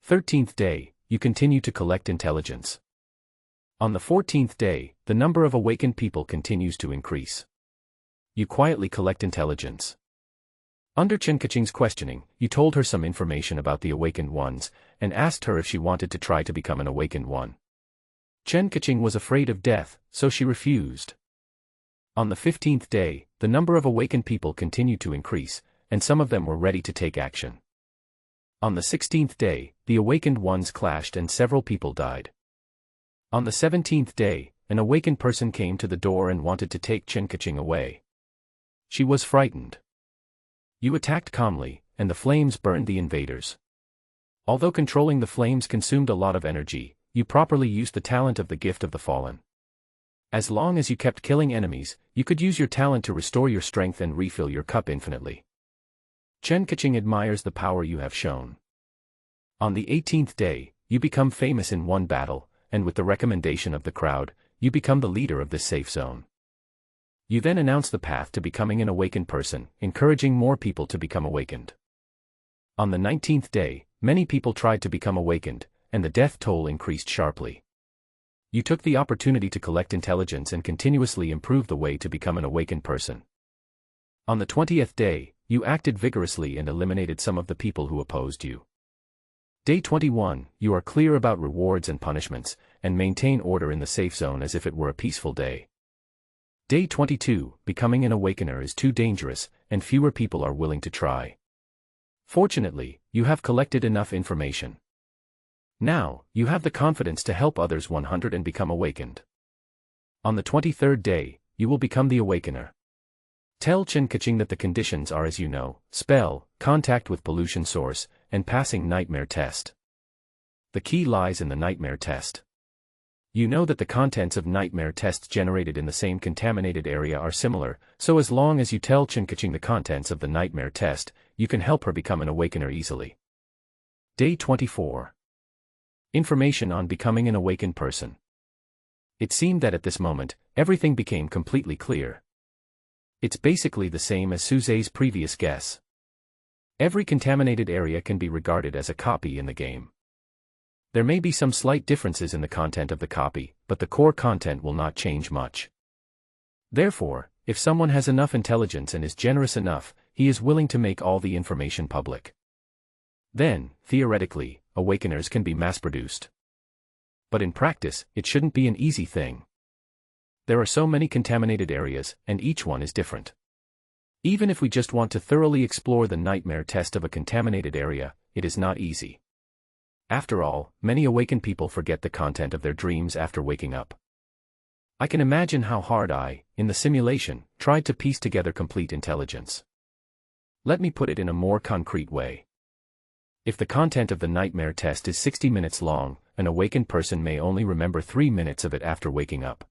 13th day, you continue to collect intelligence. On the 14th day, the number of awakened people continues to increase. You quietly collect intelligence. Under Chen Kaching's questioning, you told her some information about the awakened ones, and asked her if she wanted to try to become an awakened one. Chen Kaching was afraid of death, so she refused. On the 15th day, the number of awakened people continued to increase, and some of them were ready to take action. On the 16th day, the awakened ones clashed and several people died. On the 17th day, an awakened person came to the door and wanted to take Kaching away. She was frightened. You attacked calmly, and the flames burned the invaders. Although controlling the flames consumed a lot of energy, you properly used the talent of the gift of the fallen. As long as you kept killing enemies, you could use your talent to restore your strength and refill your cup infinitely. Kaching admires the power you have shown. On the 18th day, you become famous in one battle, and with the recommendation of the crowd, you become the leader of this safe zone. You then announce the path to becoming an awakened person, encouraging more people to become awakened. On the 19th day, many people tried to become awakened, and the death toll increased sharply. You took the opportunity to collect intelligence and continuously improve the way to become an awakened person. On the 20th day, you acted vigorously and eliminated some of the people who opposed you. Day 21, you are clear about rewards and punishments, and maintain order in the safe zone as if it were a peaceful day. Day 22, becoming an awakener is too dangerous, and fewer people are willing to try. Fortunately, you have collected enough information. Now, you have the confidence to help others 100 and become awakened. On the 23rd day, you will become the awakener. Tell Kaching that the conditions are as you know: spell, contact with pollution source, and passing nightmare test. The key lies in the nightmare test. You know that the contents of nightmare tests generated in the same contaminated area are similar, so as long as you tell Kaching the contents of the nightmare test, you can help her become an awakener easily. Day 24. Information on becoming an awakened person. It seemed that at this moment, everything became completely clear. It's basically the same as Suzai's previous guess. Every contaminated area can be regarded as a copy in the game. There may be some slight differences in the content of the copy, but the core content will not change much. Therefore, if someone has enough intelligence and is generous enough, he is willing to make all the information public. Then, theoretically, awakeners can be mass-produced. But in practice, it shouldn't be an easy thing. There are so many contaminated areas, and each one is different. Even if we just want to thoroughly explore the nightmare test of a contaminated area, it is not easy. After all, many awakened people forget the content of their dreams after waking up. I can imagine how hard I, in the simulation, tried to piece together complete intelligence. Let me put it in a more concrete way. If the content of the nightmare test is 60 minutes long, an awakened person may only remember 3 minutes of it after waking up.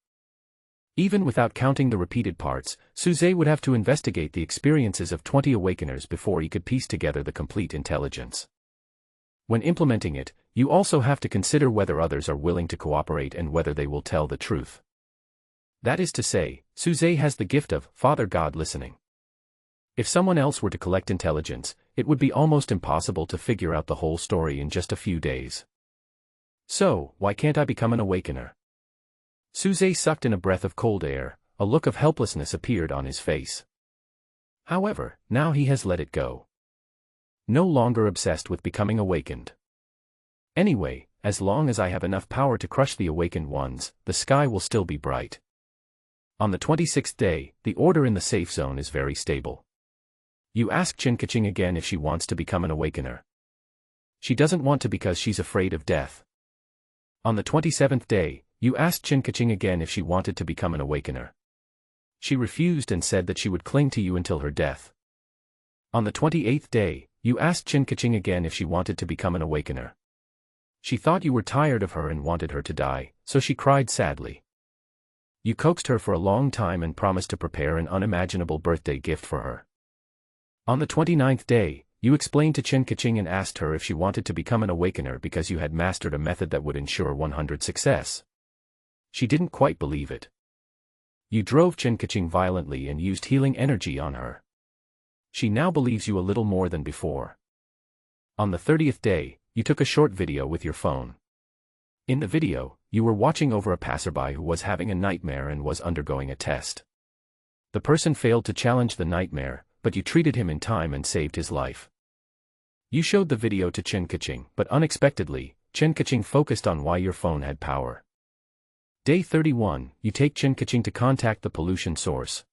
Even without counting the repeated parts, Suzai would have to investigate the experiences of 20 awakeners before he could piece together the complete intelligence. When implementing it, you also have to consider whether others are willing to cooperate and whether they will tell the truth. That is to say, Suzai has the gift of Father God listening. If someone else were to collect intelligence, it would be almost impossible to figure out the whole story in just a few days. So, why can't I become an awakener? Suzai sucked in a breath of cold air, a look of helplessness appeared on his face. However, now he has let it go. No longer obsessed with becoming awakened. Anyway, as long as I have enough power to crush the awakened ones, the sky will still be bright. On the 26th day, the order in the safe zone is very stable. You ask Kaching again if she wants to become an awakener. She doesn't want to because she's afraid of death. On the 27th day, you asked Kaching again if she wanted to become an awakener. She refused and said that she would cling to you until her death. On the 28th day, you asked Kaching again if she wanted to become an awakener. She thought you were tired of her and wanted her to die, so she cried sadly. You coaxed her for a long time and promised to prepare an unimaginable birthday gift for her. On the 29th day, you explained to Kaching and asked her if she wanted to become an awakener because you had mastered a method that would ensure 100 success. She didn't quite believe it. You drove Kaching violently and used healing energy on her. She now believes you a little more than before. On the 30th day, you took a short video with your phone. In the video, you were watching over a passerby who was having a nightmare and was undergoing a test. The person failed to challenge the nightmare, but you treated him in time and saved his life. You showed the video to Kaching, but unexpectedly, Kaching focused on why your phone had power. Day 31, you take Chen Kaching to contact the pollution source.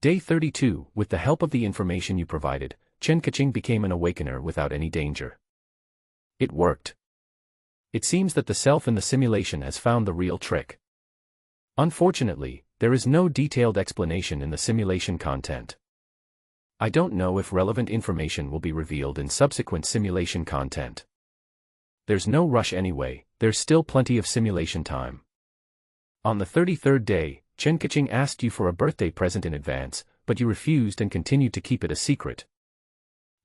Day 32, with the help of the information you provided, Chen Kaching became an awakener without any danger. It worked. It seems that the self in the simulation has found the real trick. Unfortunately, there is no detailed explanation in the simulation content. I don't know if relevant information will be revealed in subsequent simulation content. There's no rush anyway, there's still plenty of simulation time. On the 33rd day, Chen Kaching asked you for a birthday present in advance, but you refused and continued to keep it a secret.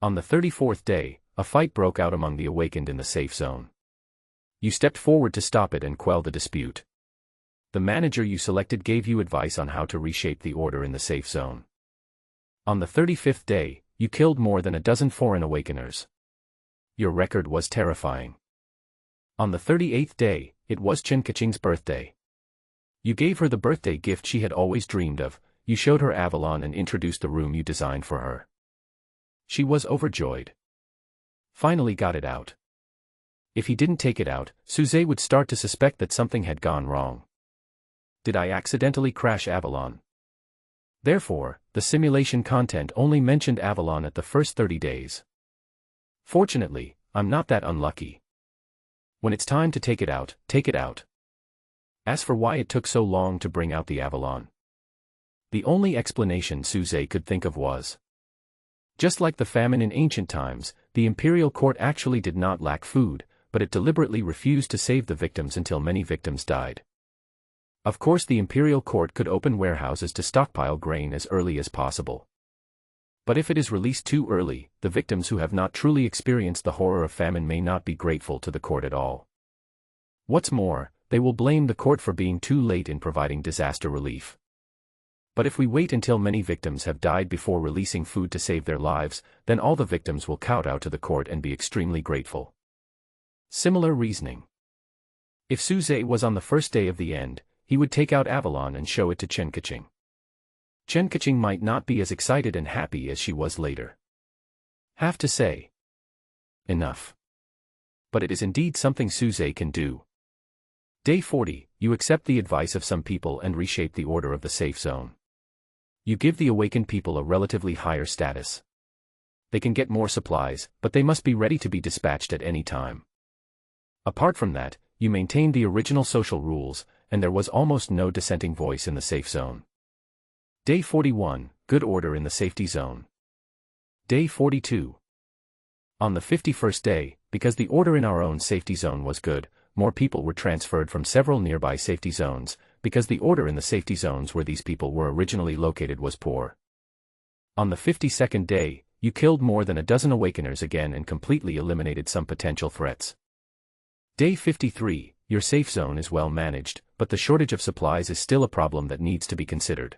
On the 34th day, a fight broke out among the awakened in the safe zone. You stepped forward to stop it and quell the dispute. The manager you selected gave you advice on how to reshape the order in the safe zone. On the 35th day, you killed more than a dozen foreign awakeners. Your record was terrifying. On the 38th day, it was Chen Kaching's birthday. You gave her the birthday gift she had always dreamed of, you showed her Avalon and introduced the room you designed for her. She was overjoyed. Finally got it out. If he didn't take it out, Suze would start to suspect that something had gone wrong. Did I accidentally crash Avalon? Therefore, the simulation content only mentioned Avalon at the first 30 days. Fortunately, I'm not that unlucky. When it's time to take it out, take it out. As for why it took so long to bring out the Avalon, the only explanation Suze could think of was, just like the famine in ancient times, the imperial court actually did not lack food, but it deliberately refused to save the victims until many victims died. Of course, the imperial court could open warehouses to stockpile grain as early as possible. But if it is released too early, the victims who have not truly experienced the horror of famine may not be grateful to the court at all. What's more, they will blame the court for being too late in providing disaster relief. But if we wait until many victims have died before releasing food to save their lives, then all the victims will kowtow to the court and be extremely grateful. Similar reasoning. If Suze was on the first day of the end, he would take out Avalon and show it to Chen Kaching. Chen Kaching might not be as excited and happy as she was later. Have to say, enough. But it is indeed something Suze can do. Day 40, you accept the advice of some people and reshape the order of the safe zone. You give the awakened people a relatively higher status. They can get more supplies, but they must be ready to be dispatched at any time. Apart from that, you maintained the original social rules, and there was almost no dissenting voice in the safe zone. Day 41, good order in the safety zone. Day 42. On the 51st day, because the order in our own safety zone was good, more people were transferred from several nearby safety zones, because the order in the safety zones where these people were originally located was poor. On the 52nd day, you killed more than a dozen awakeners again and completely eliminated some potential threats. Day 53, your safe zone is well managed, but the shortage of supplies is still a problem that needs to be considered.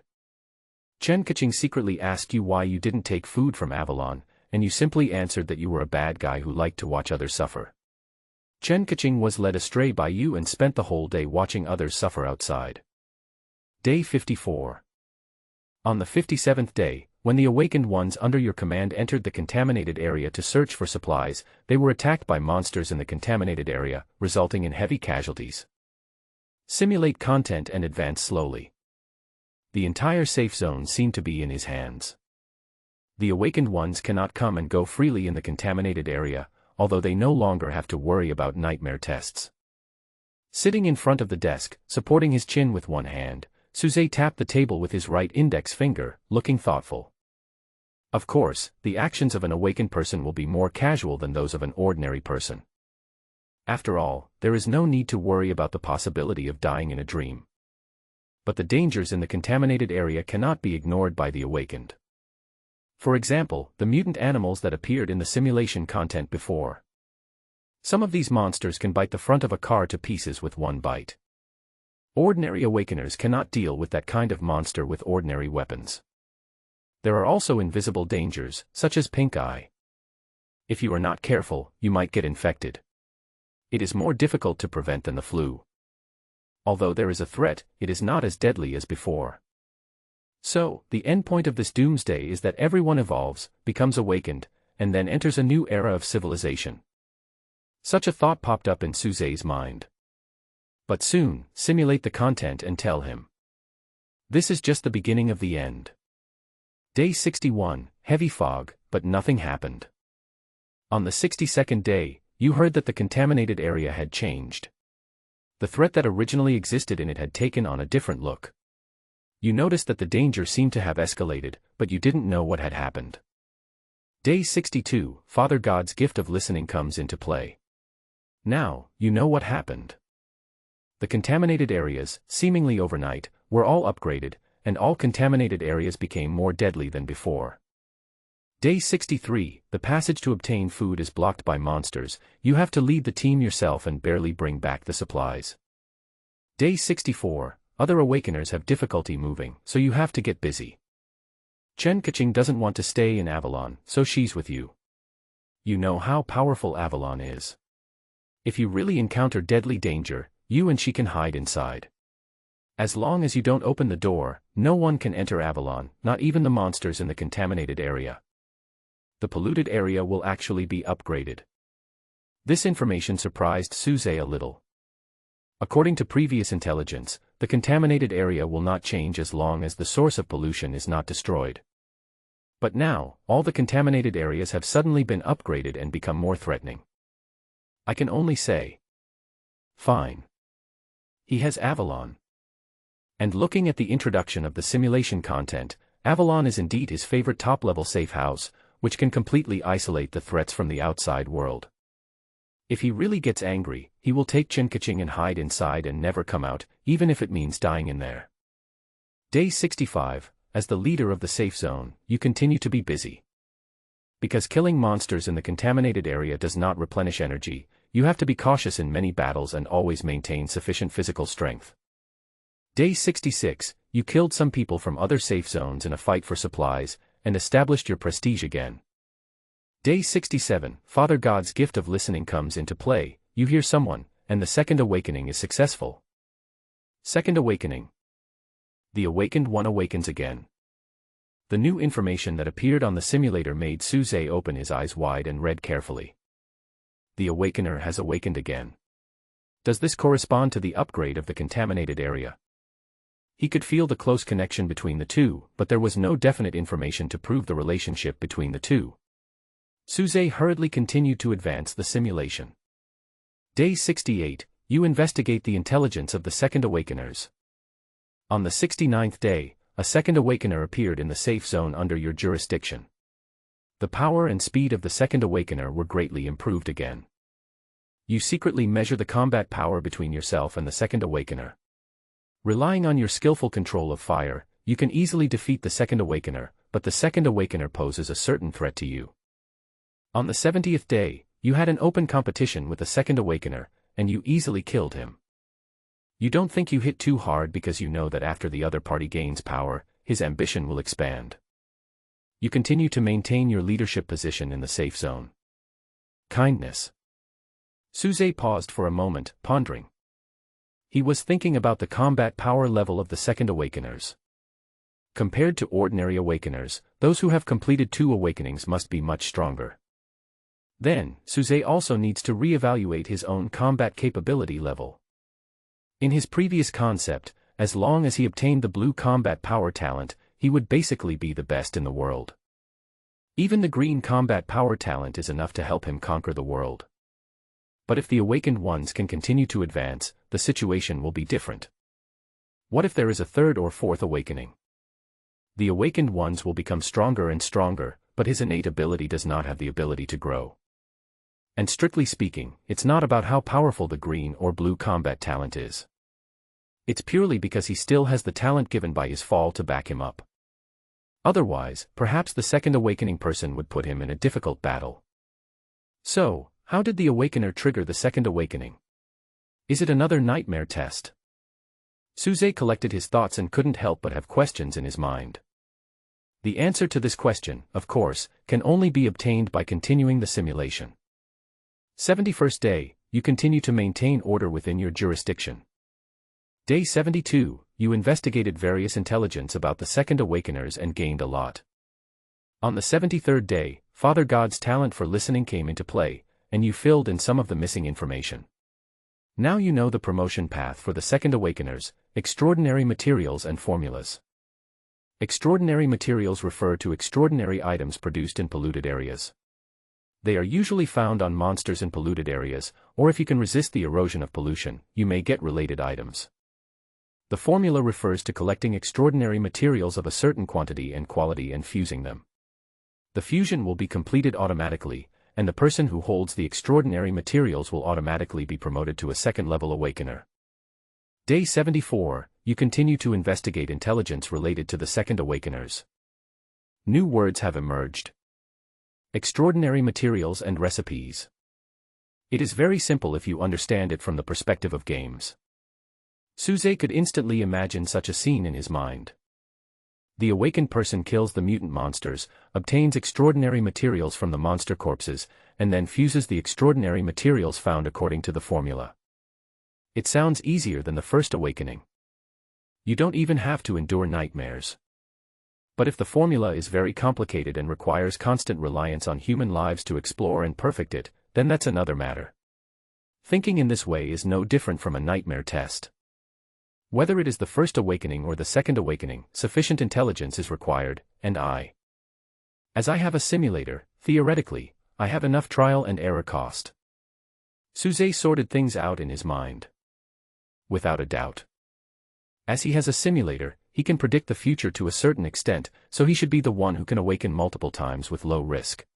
Chen Kaching secretly asked you why you didn't take food from Avalon, and you simply answered that you were a bad guy who liked to watch others suffer. Chen Kaching was led astray by you and spent the whole day watching others suffer outside. Day 54. On the 57th day, when the awakened ones under your command entered the contaminated area to search for supplies, they were attacked by monsters in the contaminated area, resulting in heavy casualties. Simulate content and advance slowly. The entire safe zone seemed to be in his hands. The awakened ones cannot come and go freely in the contaminated area, although they no longer have to worry about nightmare tests. Sitting in front of the desk, supporting his chin with one hand, Suze tapped the table with his right index finger, looking thoughtful. Of course, the actions of an awakened person will be more casual than those of an ordinary person. After all, there is no need to worry about the possibility of dying in a dream. But the dangers in the contaminated area cannot be ignored by the awakened. For example, the mutant animals that appeared in the simulation content before. Some of these monsters can bite the front of a car to pieces with one bite. Ordinary awakeners cannot deal with that kind of monster with ordinary weapons. There are also invisible dangers, such as pink eye. If you are not careful, you might get infected. It is more difficult to prevent than the flu. Although there is a threat, it is not as deadly as before. So, the endpoint of this doomsday is that everyone evolves, becomes awakened, and then enters a new era of civilization. Such a thought popped up in Suze's mind. But soon, simulate the content and tell him. This is just the beginning of the end. Day 61, heavy fog, but nothing happened. On the 62nd day, you heard that the contaminated area had changed. The threat that originally existed in it had taken on a different look. You noticed that the danger seemed to have escalated, but you didn't know what had happened. Day 62, Father God's gift of listening comes into play. Now, you know what happened. The contaminated areas, seemingly overnight, were all upgraded, and all contaminated areas became more deadly than before. Day 63, the passage to obtain food is blocked by monsters, you have to lead the team yourself and barely bring back the supplies. Day 64, other awakeners have difficulty moving, so you have to get busy. Chen Kaching doesn't want to stay in Avalon, so she's with you. You know how powerful Avalon is. If you really encounter deadly danger, you and she can hide inside. As long as you don't open the door, no one can enter Avalon, not even the monsters in the contaminated area. The polluted area will actually be upgraded. This information surprised Suze a little. According to previous intelligence, the contaminated area will not change as long as the source of pollution is not destroyed. But now, all the contaminated areas have suddenly been upgraded and become more threatening. I can only say, fine. He has Avalon. And looking at the introduction of the simulation content, Avalon is indeed his favorite top-level safe house, which can completely isolate the threats from the outside world. If he really gets angry, he will take Chen Kaching and hide inside and never come out, even if it means dying in there. Day 65, as the leader of the safe zone, you continue to be busy. Because killing monsters in the contaminated area does not replenish energy, you have to be cautious in many battles and always maintain sufficient physical strength. Day 66, you killed some people from other safe zones in a fight for supplies, and established your prestige again. Day 67, Father God's gift of listening comes into play, you hear someone, and the second awakening is successful. Second awakening. The awakened one awakens again. The new information that appeared on the simulator made Suze open his eyes wide and read carefully. The awakener has awakened again. Does this correspond to the upgrade of the contaminated area? He could feel the close connection between the two, but there was no definite information to prove the relationship between the two. Suze hurriedly continued to advance the simulation. Day 68, you investigate the intelligence of the second awakeners. On the 69th day, a second awakener appeared in the safe zone under your jurisdiction. The power and speed of the second awakener were greatly improved again. You secretly measure the combat power between yourself and the second awakener. Relying on your skillful control of fire, you can easily defeat the second awakener, but the second awakener poses a certain threat to you. On the 70th day, you had an open competition with the second awakener, and you easily killed him. You don't think you hit too hard because you know that after the other party gains power, his ambition will expand. You continue to maintain your leadership position in the safe zone. Kindness. Suze paused for a moment, pondering. He was thinking about the combat power level of the second awakeners. Compared to ordinary awakeners, those who have completed 2 awakenings must be much stronger. Then, Suze also needs to re-evaluate his own combat capability level. In his previous concept, as long as he obtained the blue combat power talent, he would basically be the best in the world. Even the green combat power talent is enough to help him conquer the world. But if the awakened ones can continue to advance, the situation will be different. What if there is a 3rd or 4th awakening? The awakened ones will become stronger and stronger, but his innate ability does not have the ability to grow. And strictly speaking, it's not about how powerful the green or blue combat talent is. It's purely because he still has the talent given by his fall to back him up. Otherwise, perhaps the second awakening person would put him in a difficult battle. So, how did the awakener trigger the second awakening? Is it another nightmare test? Suze collected his thoughts and couldn't help but have questions in his mind. The answer to this question, of course, can only be obtained by continuing the simulation. 71st day, you continue to maintain order within your jurisdiction. Day 72, you investigated various intelligence about the second awakeners and gained a lot. On the 73rd day, Father God's talent for listening came into play, and you filled in some of the missing information. Now you know the promotion path for the second awakeners, extraordinary materials and formulas. Extraordinary materials refer to extraordinary items produced in polluted areas. They are usually found on monsters in polluted areas, or if you can resist the erosion of pollution, you may get related items. The formula refers to collecting extraordinary materials of a certain quantity and quality and fusing them. The fusion will be completed automatically, and the person who holds the extraordinary materials will automatically be promoted to a second-level awakener. Day 74, you continue to investigate intelligence related to the second awakeners. New words have emerged. Extraordinary materials and recipes. It is very simple if you understand it from the perspective of games. Suze could instantly imagine such a scene in his mind. The awakened person kills the mutant monsters, obtains extraordinary materials from the monster corpses, and then fuses the extraordinary materials found according to the formula. It sounds easier than the first awakening. You don't even have to endure nightmares. But if the formula is very complicated and requires constant reliance on human lives to explore and perfect it, then that's another matter. Thinking in this way is no different from a nightmare test. Whether it is the first awakening or the second awakening, sufficient intelligence is required, and as I have a simulator, theoretically, I have enough trial and error cost. Suze sorted things out in his mind. Without a doubt. As he has a simulator, he can predict the future to a certain extent, so he should be the one who can awaken multiple times with low risk.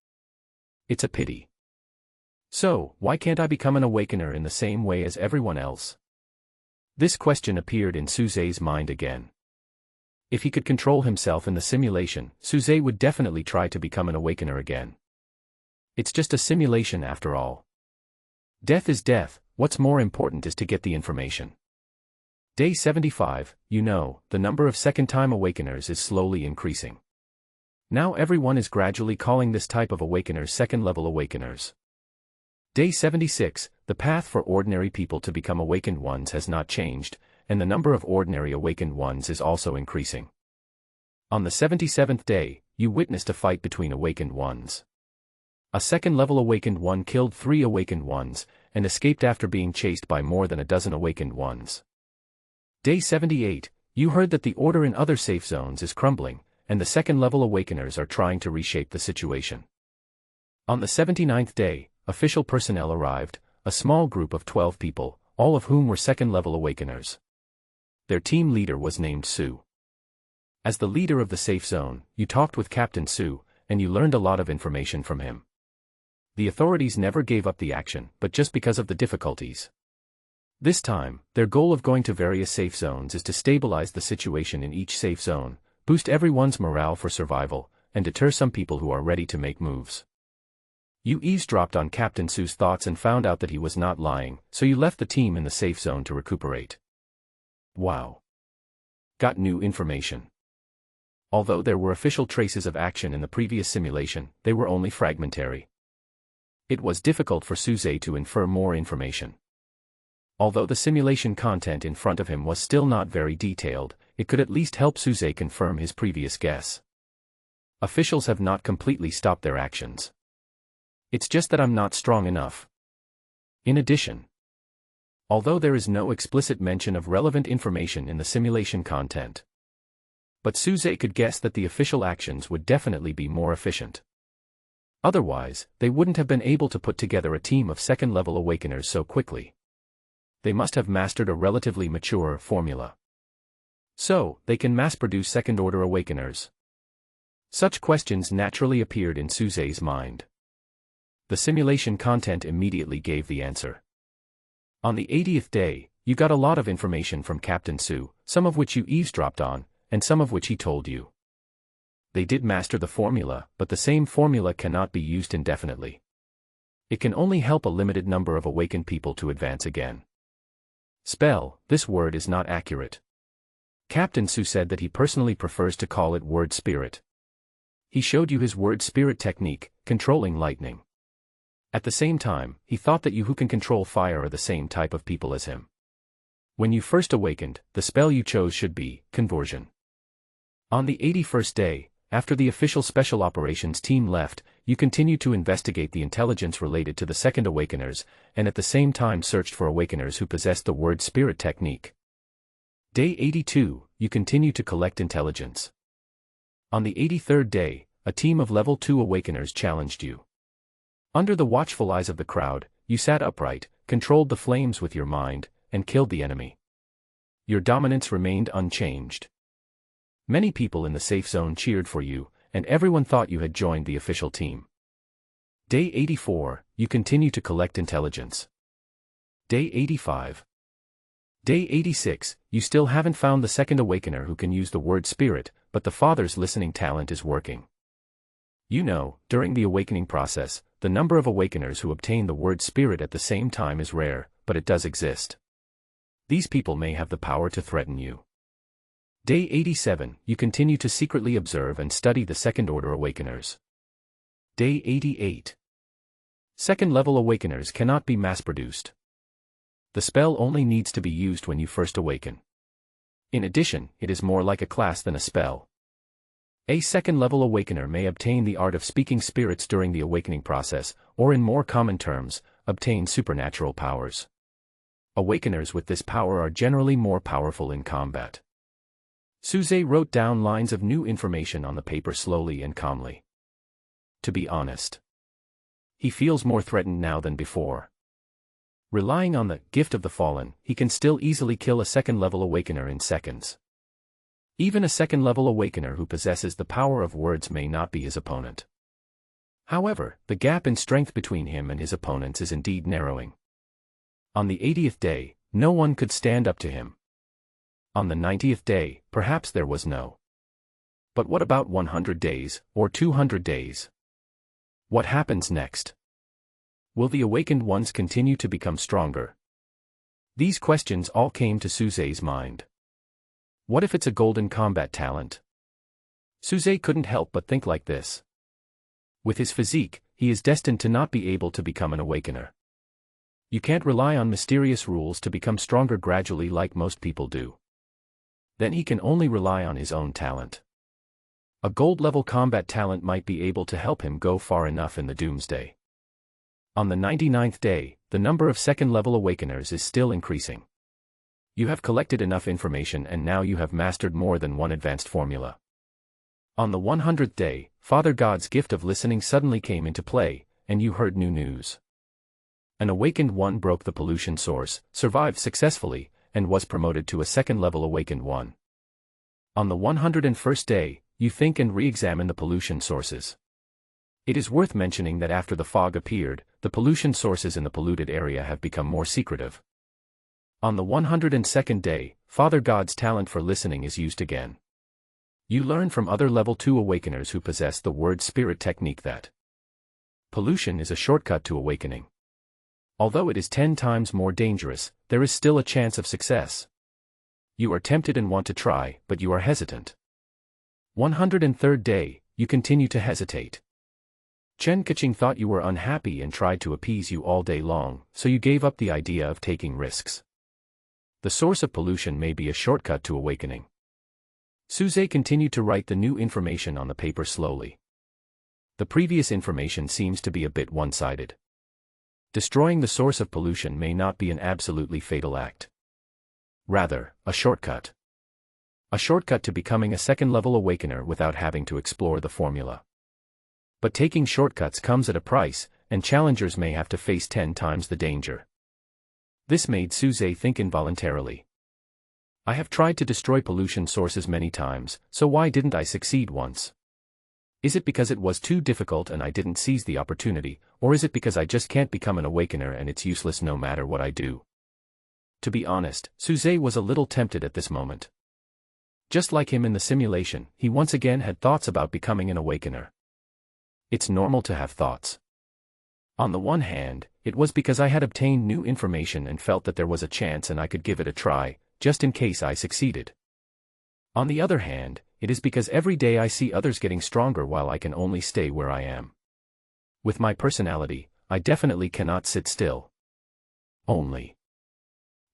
It's a pity. So, why can't I become an awakener in the same way as everyone else? This question appeared in Suze's mind again. If he could control himself in the simulation, Suze would definitely try to become an awakener again. It's just a simulation after all. Death is death, what's more important is to get the information. Day 75, the number of second-time awakeners is slowly increasing. Now everyone is gradually calling this type of awakeners second-level awakeners. Day 76, the path for ordinary people to become awakened ones has not changed, and the number of ordinary awakened ones is also increasing. On the 77th day, you witnessed a fight between awakened ones. A second-level awakened one killed 3 awakened ones, and escaped after being chased by more than a dozen awakened ones. Day 78, you heard that the order in other safe zones is crumbling, and the second-level awakeners are trying to reshape the situation. On the 79th day, official personnel arrived, a small group of 12 people, all of whom were second-level awakeners. Their team leader was named Su. As the leader of the safe zone, you talked with Captain Su, and you learned a lot of information from him. The authorities never gave up the action, but just because of the difficulties. This time, their goal of going to various safe zones is to stabilize the situation in each safe zone, boost everyone's morale for survival, and deter some people who are ready to make moves. You eavesdropped on Captain Su's thoughts and found out that he was not lying, so you left the team in the safe zone to recuperate. Wow. Got new information. Although there were official traces of action in the previous simulation, they were only fragmentary. It was difficult for Suze to infer more information. Although the simulation content in front of him was still not very detailed, it could at least help Suze confirm his previous guess. Officials have not completely stopped their actions. It's just that I'm not strong enough. In addition, although there is no explicit mention of relevant information in the simulation content, but Suze could guess that the official actions would definitely be more efficient. Otherwise, they wouldn't have been able to put together a team of second-level awakeners so quickly. They must have mastered a relatively mature formula. So, they can mass-produce second-order awakeners. Such questions naturally appeared in Suze's mind. The simulation content immediately gave the answer. On the 80th day, you got a lot of information from Captain Su, some of which you eavesdropped on, and some of which he told you. They did master the formula, but the same formula cannot be used indefinitely. It can only help a limited number of awakened people to advance again. Spell, this word is not accurate. Captain Su said that he personally prefers to call it word spirit. He showed you his word spirit technique, controlling lightning. At the same time, he thought that you who can control fire are the same type of people as him. When you first awakened, the spell you chose should be conversion. On the 81st day, After the official special operations team left, you continued to investigate the intelligence related to the second awakeners, and at the same time searched for awakeners who possessed the word spirit technique. Day 82, you continue to collect intelligence. On the 83rd day, a team of level 2 awakeners challenged you. Under the watchful eyes of the crowd, you sat upright, controlled the flames with your mind, and killed the enemy. Your dominance remained unchanged. Many people in the safe zone cheered for you, and everyone thought you had joined the official team. Day 84, you continue to collect intelligence. Day 85. Day 86, you still haven't found the second awakener who can use the word spirit, but the Father's listening talent is working. You know, during the awakening process, the number of awakeners who obtain the word spirit at the same time is rare, but it does exist. These people may have the power to threaten you. Day 87, you continue to secretly observe and study the second-order awakeners. Day 88. Second-level awakeners cannot be mass-produced. The spell only needs to be used when you first awaken. In addition, it is more like a class than a spell. A second-level awakener may obtain the art of speaking spirits during the awakening process, or in more common terms, obtain supernatural powers. Awakeners with this power are generally more powerful in combat. Suze wrote down lines of new information on the paper slowly and calmly. To be honest, he feels more threatened now than before. Relying on the gift of the fallen, he can still easily kill a second-level awakener in seconds. Even a second-level awakener who possesses the power of words may not be his opponent. However, the gap in strength between him and his opponents is indeed narrowing. On the 80th day, no one could stand up to him. On the 90th day, perhaps there was no. But what about 100 days, or 200 days? What happens next? Will the awakened ones continue to become stronger? These questions all came to Suze's mind. What if it's a golden combat talent? Suze couldn't help but think like this. With his physique, he is destined to not be able to become an awakener. You can't rely on mysterious rules to become stronger gradually like most people do. Then he can only rely on his own talent. A gold-level combat talent might be able to help him go far enough in the doomsday. On the 99th day, the number of second-level awakeners is still increasing. You have collected enough information and now you have mastered more than one advanced formula. On the 100th day, Father God's gift of listening suddenly came into play, and you heard new news. An awakened one broke the pollution source, survived successfully, and was promoted to a second-level awakened one. On the 101st day, you think and re-examine the pollution sources. It is worth mentioning that after the fog appeared, the pollution sources in the polluted area have become more secretive. On the 102nd day, Father God's talent for listening is used again. You learn from other level 2 awakeners who possess the word spirit technique that pollution is a shortcut to awakening. Although it is 10 times more dangerous, there is still a chance of success. You are tempted and want to try, but you are hesitant. 103rd day, you continue to hesitate. Chen Kaching thought you were unhappy and tried to appease you all day long, so you gave up the idea of taking risks. The source of pollution may be a shortcut to awakening. Suze continued to write the new information on the paper slowly. The previous information seems to be a bit one-sided. Destroying the source of pollution may not be an absolutely fatal act. Rather, a shortcut. A shortcut to becoming a second-level awakener without having to explore the formula. But taking shortcuts comes at a price, and challengers may have to face 10 times the danger. This made Suze think involuntarily. I have tried to destroy pollution sources many times, so why didn't I succeed once? Is it because it was too difficult and I didn't seize the opportunity, or is it because I just can't become an awakener and it's useless no matter what I do? To be honest, Suze was a little tempted at this moment. Just like him in the simulation, he once again had thoughts about becoming an awakener. It's normal to have thoughts. On the one hand, it was because I had obtained new information and felt that there was a chance and I could give it a try, just in case I succeeded. On the other hand, it is because every day I see others getting stronger while I can only stay where I am. With my personality, I definitely cannot sit still. Only.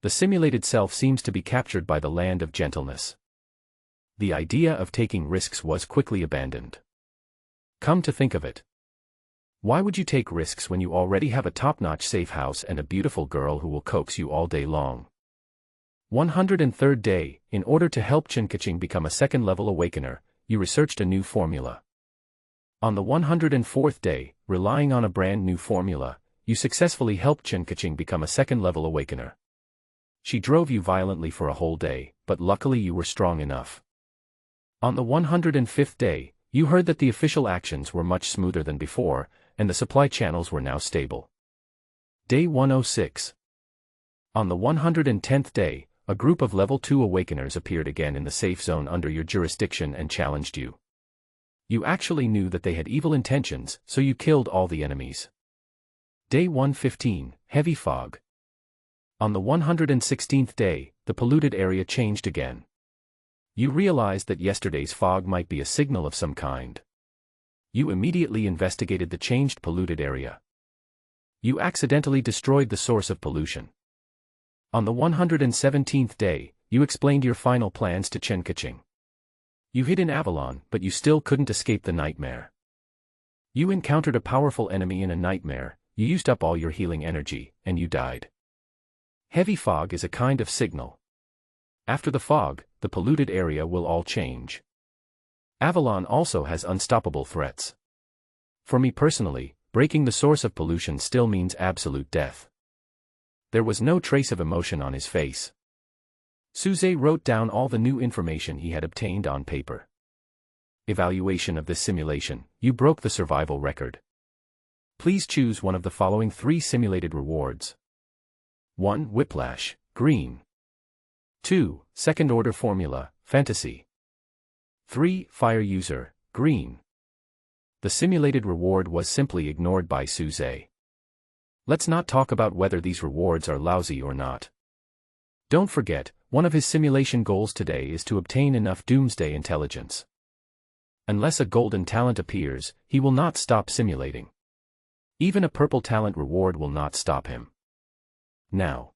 The simulated self seems to be captured by the land of gentleness. The idea of taking risks was quickly abandoned. Come to think of it, why would you take risks when you already have a top-notch safe house and a beautiful girl who will coax you all day long? 103rd day, in order to help Chen Kaching become a second-level awakener, you researched a new formula. On the 104th day, relying on a brand new formula, you successfully helped Chen Kaching become a second-level awakener. She drove you violently for a whole day, but luckily you were strong enough. On the 105th day, you heard that the official actions were much smoother than before, and the supply channels were now stable. Day 106. On the 110th day, a group of level 2 awakeners appeared again in the safe zone under your jurisdiction and challenged you. You actually knew that they had evil intentions, so you killed all the enemies. Day 115, heavy fog. On the 116th day, the polluted area changed again. You realized that yesterday's fog might be a signal of some kind. You immediately investigated the changed polluted area. You accidentally destroyed the source of pollution. On the 117th day, you explained your final plans to Chen Kaching. You hid in Avalon, but you still couldn't escape the nightmare. You encountered a powerful enemy in a nightmare, you used up all your healing energy, and you died. Heavy fog is a kind of signal. After the fog, the polluted area will all change. Avalon also has unstoppable threats. For me personally, breaking the source of pollution still means absolute death. There was no trace of emotion on his face. Suze wrote down all the new information he had obtained on paper. Evaluation of this simulation, you broke the survival record. Please choose one of the following 3 simulated rewards. 1. Whiplash, green. 2. Second-order formula, fantasy. 3. Fire user, green. The simulated reward was simply ignored by Suze. Let's not talk about whether these rewards are lousy or not. Don't forget, one of his simulation goals today is to obtain enough doomsday intelligence. Unless a golden talent appears, he will not stop simulating. Even a purple talent reward will not stop him. Now,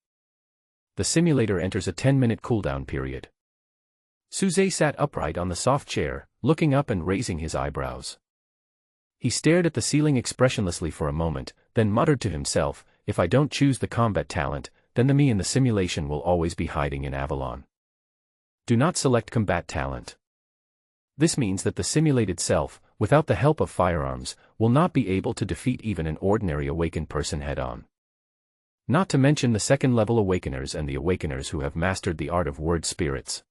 the simulator enters a 10-minute cooldown period. Suze sat upright on the soft chair, looking up and raising his eyebrows. He stared at the ceiling expressionlessly for a moment, then muttered to himself, if I don't choose the combat talent, then the me in the simulation will always be hiding in Avalon. Do not select combat talent. This means that the simulated self, without the help of firearms, will not be able to defeat even an ordinary awakened person head-on. Not to mention the second-level awakeners and the awakeners who have mastered the art of word spirits.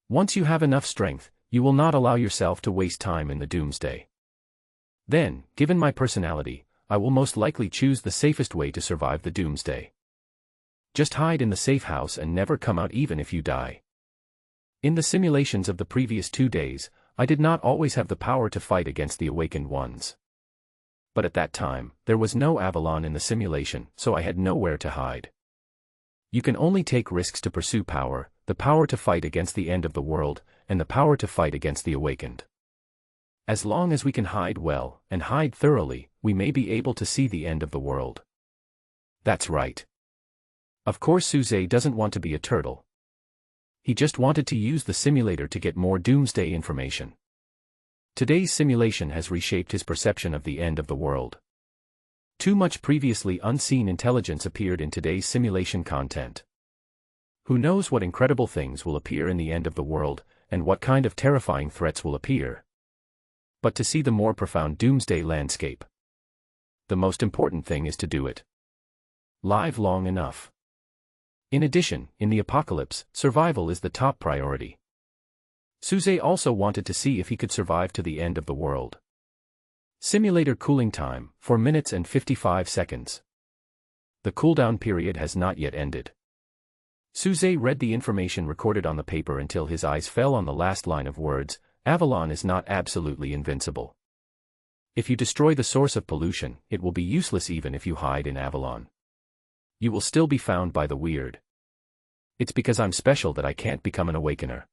Once you have enough strength, you will not allow yourself to waste time in the doomsday. Then, given my personality, I will most likely choose the safest way to survive the doomsday. Just hide in the safe house and never come out even if you die. In the simulations of the previous 2 days, I did not always have the power to fight against the awakened ones. But at that time, there was no Avalon in the simulation, so I had nowhere to hide. You can only take risks to pursue power, the power to fight against the end of the world, and the power to fight against the awakened. As long as we can hide well, and hide thoroughly, we may be able to see the end of the world. That's right. Of course Suze doesn't want to be a turtle. He just wanted to use the simulator to get more doomsday information. Today's simulation has reshaped his perception of the end of the world. Too much previously unseen intelligence appeared in today's simulation content. Who knows what incredible things will appear in the end of the world, and what kind of terrifying threats will appear. But to see the more profound doomsday landscape, the most important thing is to do it live long enough. In addition, in the apocalypse, survival is the top priority. Suze also wanted to see if he could survive to the end of the world. Simulator cooling time, 4 minutes and 55 seconds. The cooldown period has not yet ended. Suze read the information recorded on the paper until his eyes fell on the last line of words, Avalon is not absolutely invincible. If you destroy the source of pollution, it will be useless even if you hide in Avalon. You will still be found by the weird. It's because I'm special that I can't become an awakener.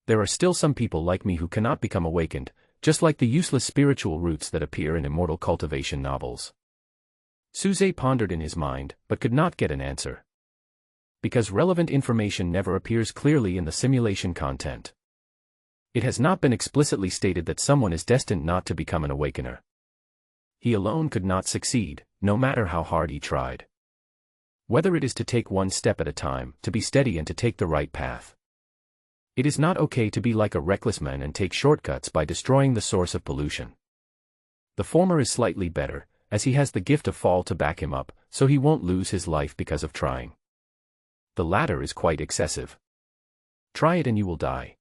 There are still some people like me who cannot become awakened, just like the useless spiritual roots that appear in immortal cultivation novels. Suze pondered in his mind, but could not get an answer. Because relevant information never appears clearly in the simulation content. It has not been explicitly stated that someone is destined not to become an awakener. He alone could not succeed, no matter how hard he tried. Whether it is to take one step at a time, to be steady and to take the right path. It is not okay to be like a reckless man and take shortcuts by destroying the source of pollution. The former is slightly better, as he has the gift of fall to back him up, so he won't lose his life because of trying. The latter is quite excessive. Try it and you will die.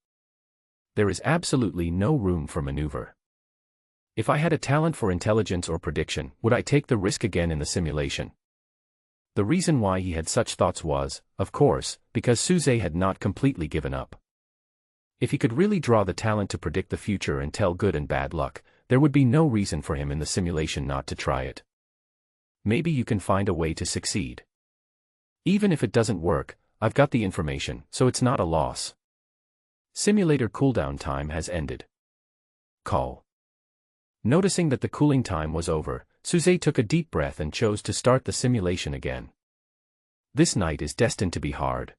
There is absolutely no room for maneuver. If I had a talent for intelligence or prediction, would I take the risk again in the simulation? The reason why he had such thoughts was, of course, because Suze had not completely given up. If he could really draw the talent to predict the future and tell good and bad luck, there would be no reason for him in the simulation not to try it. Maybe you can find a way to succeed. Even if it doesn't work, I've got the information, so it's not a loss. Simulator cooldown time has ended. Call. Noticing that the cooling time was over, Suze took a deep breath and chose to start the simulation again. This night is destined to be hard.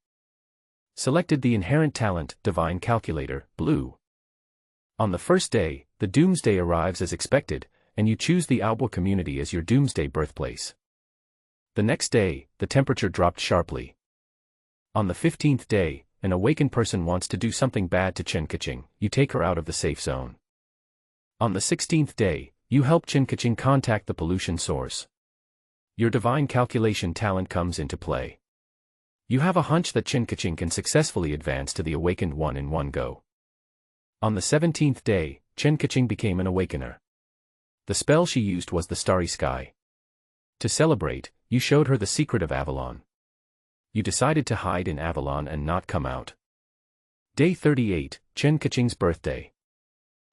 Selected the inherent talent, Divine Calculator, blue. On the first day, the doomsday arrives as expected, and you choose the Aobo community as your doomsday birthplace. The next day, the temperature dropped sharply. On the 15th day, an awakened person wants to do something bad to Chen Kaching, you take her out of the safe zone. On the 16th day, you help Chen Kaching contact the pollution source. Your divine calculation talent comes into play. You have a hunch that Chen Kaching can successfully advance to the awakened one in one go. On the 17th day, Chen Kaching became an awakener. The spell she used was the Starry Sky. To celebrate, you showed her the secret of Avalon. You decided to hide in Avalon and not come out. Day 38, Chen Kaching's birthday.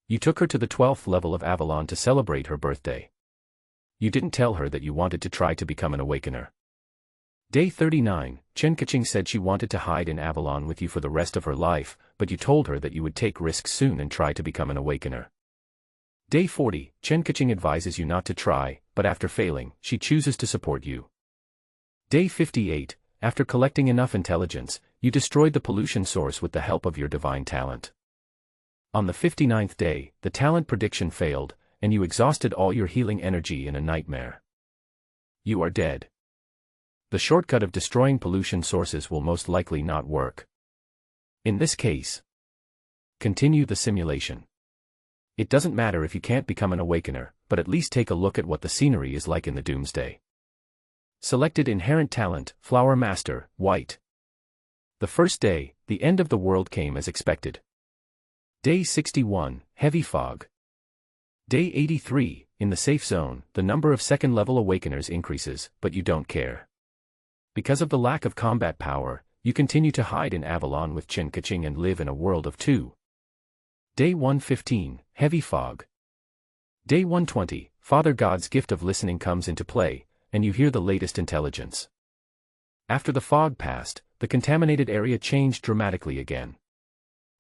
You took her to the 12th level of Avalon to celebrate her birthday. You didn't tell her that you wanted to try to become an awakener. Day 39, Chen Kaching said she wanted to hide in Avalon with you for the rest of her life, but you told her that you would take risks soon and try to become an awakener. Day 40, Chen Kaching advises you not to try, but after failing, she chooses to support you. Day 58, after collecting enough intelligence, you destroyed the pollution source with the help of your divine talent. On the 59th day, the talent prediction failed, and you exhausted all your healing energy in a nightmare. You are dead. The shortcut of destroying pollution sources will most likely not work. In this case, continue the simulation. It doesn't matter if you can't become an awakener, but at least take a look at what the scenery is like in the doomsday. Selected inherent talent, Flower Master, white. The first day, the end of the world came as expected. Day 61, heavy fog. Day 83, in the safe zone, the number of second-level awakeners increases, but you don't care. Because of the lack of combat power, you continue to hide in Avalon with Chen Kaching and live in a world of two. Day 115, heavy fog. Day 120, Father God's gift of listening comes into play, and you hear the latest intelligence. After the fog passed, the contaminated area changed dramatically again.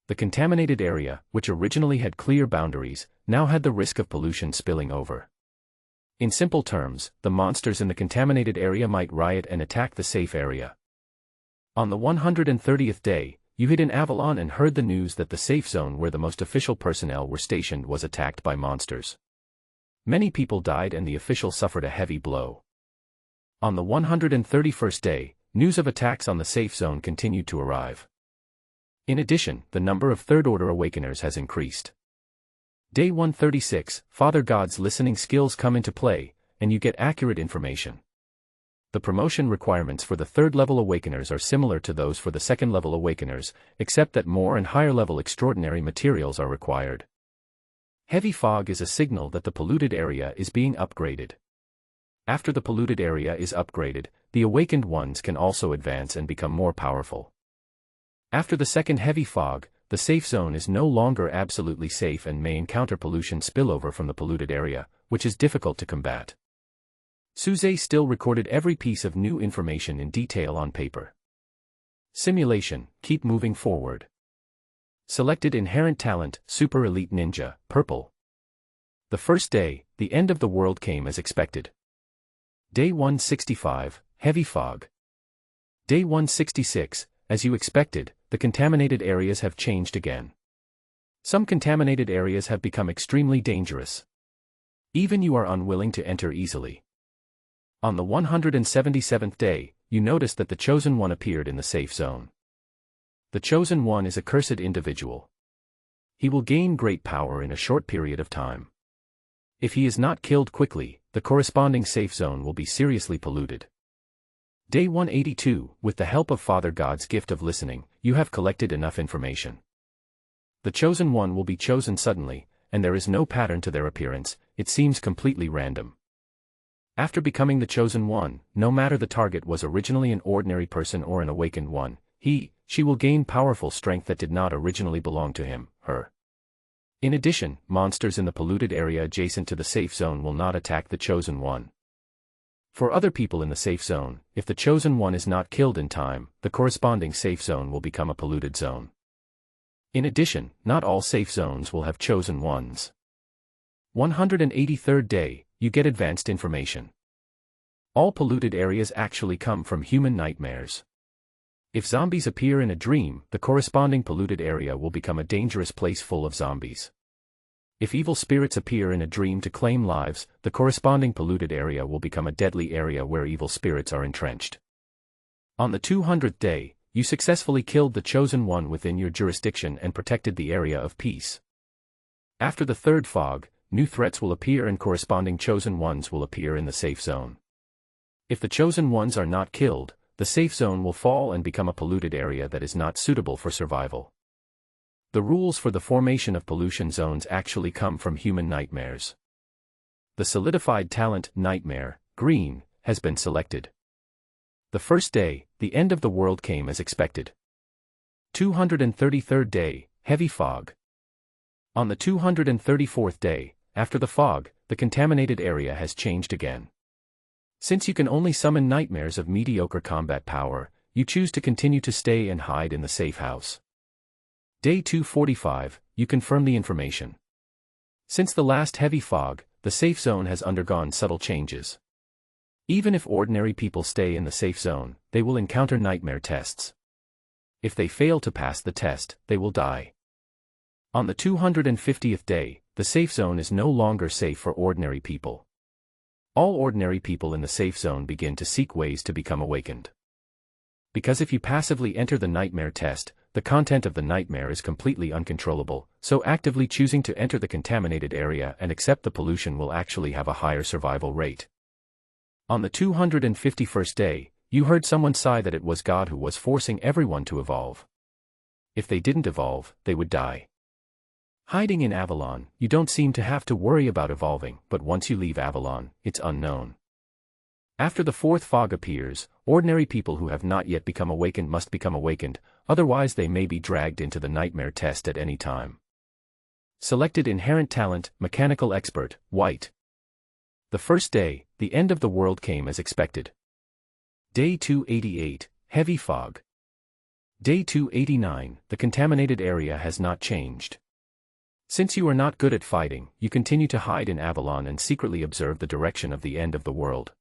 The contaminated area, which originally had clear boundaries, now had the risk of pollution spilling over. In simple terms, the monsters in the contaminated area might riot and attack the safe area. On the 130th day, you hid in Avalon and heard the news that the safe zone where the most official personnel were stationed was attacked by monsters. Many people died and the official suffered a heavy blow. On the 131st day, news of attacks on the safe zone continued to arrive. In addition, the number of third-order awakeners has increased. Day 136, Father God's listening skills come into play, and you get accurate information. The promotion requirements for the third-level awakeners are similar to those for the second-level awakeners, except that more and higher-level extraordinary materials are required. Heavy fog is a signal that the polluted area is being upgraded. After the polluted area is upgraded, the awakened ones can also advance and become more powerful. After the second heavy fog, the safe zone is no longer absolutely safe and may encounter pollution spillover from the polluted area, which is difficult to combat. Suze still recorded every piece of new information in detail on paper. Simulation, keep moving forward. Selected inherent talent, Super Elite Ninja, purple. The first day, the end of the world came as expected. Day 165, heavy fog. Day 166, as you expected, the contaminated areas have changed again. Some contaminated areas have become extremely dangerous. Even you are unwilling to enter easily. On the 177th day, you notice that the Chosen One appeared in the safe zone. The Chosen One is a cursed individual. He will gain great power in a short period of time. If he is not killed quickly, the corresponding safe zone will be seriously polluted. Day 182, with the help of Father God's gift of listening, you have collected enough information. The Chosen One will be chosen suddenly, and there is no pattern to their appearance, it seems completely random. After becoming the Chosen One, no matter the target was originally an ordinary person or an awakened one, she will gain powerful strength that did not originally belong to him, her. In addition, monsters in the polluted area adjacent to the safe zone will not attack the Chosen One. For other people in the safe zone, if the Chosen One is not killed in time, the corresponding safe zone will become a polluted zone. In addition, not all safe zones will have Chosen Ones. 183rd day, you get advanced information. All polluted areas actually come from human nightmares. If zombies appear in a dream, the corresponding polluted area will become a dangerous place full of zombies. If evil spirits appear in a dream to claim lives, the corresponding polluted area will become a deadly area where evil spirits are entrenched. On the 200th day, you successfully killed the Chosen One within your jurisdiction and protected the area of peace. After the third fog, new threats will appear and corresponding Chosen Ones will appear in the safe zone. If the Chosen Ones are not killed, the safe zone will fall and become a polluted area that is not suitable for survival. The rules for the formation of pollution zones actually come from human nightmares. The solidified talent, Nightmare, green, has been selected. The first day, the end of the world came as expected. 233rd day, heavy fog. On the 234th day, after the fog, the contaminated area has changed again. Since you can only summon nightmares of mediocre combat power, you choose to continue to stay and hide in the safe house. Day 245, you confirm the information. Since the last heavy fog, the safe zone has undergone subtle changes. Even if ordinary people stay in the safe zone, they will encounter nightmare tests. If they fail to pass the test, they will die. On the 250th day, the safe zone is no longer safe for ordinary people. All ordinary people in the safe zone begin to seek ways to become awakened. Because if you passively enter the nightmare test, the content of the nightmare is completely uncontrollable, so actively choosing to enter the contaminated area and accept the pollution will actually have a higher survival rate. On the 251st day, you heard someone sigh that it was God who was forcing everyone to evolve. If they didn't evolve, they would die. Hiding in Avalon, you don't seem to have to worry about evolving, but once you leave Avalon, it's unknown. After the fourth fog appears, ordinary people who have not yet become awakened must become awakened, otherwise they may be dragged into the nightmare test at any time. Selected inherent talent, mechanical expert, white. The first day, the end of the world came as expected. Day 288, heavy fog. Day 289, the contaminated area has not changed. Since you are not good at fighting, you continue to hide in Avalon and secretly observe the direction of the end of the world.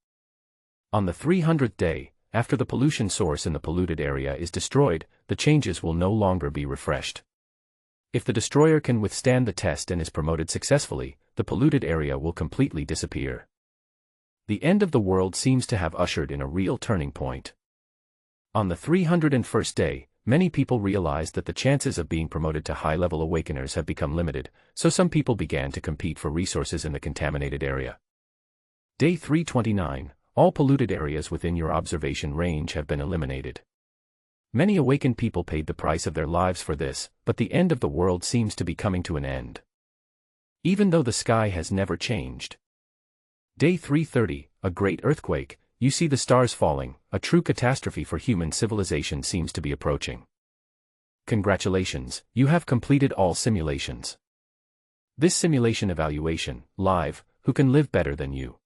On the 300th day, after the pollution source in the polluted area is destroyed, the changes will no longer be refreshed. If the destroyer can withstand the test and is promoted successfully, the polluted area will completely disappear. The end of the world seems to have ushered in a real turning point. On the 301st day, many people realized that the chances of being promoted to high-level awakeners have become limited, so some people began to compete for resources in the contaminated area. Day 329, all polluted areas within your observation range have been eliminated. Many awakened people paid the price of their lives for this, but the end of the world seems to be coming to an end. Even though the sky has never changed. Day 330, a great earthquake, you see the stars falling, a true catastrophe for human civilization seems to be approaching. Congratulations, you have completed all simulations. This simulation evaluation, live, who can live better than you?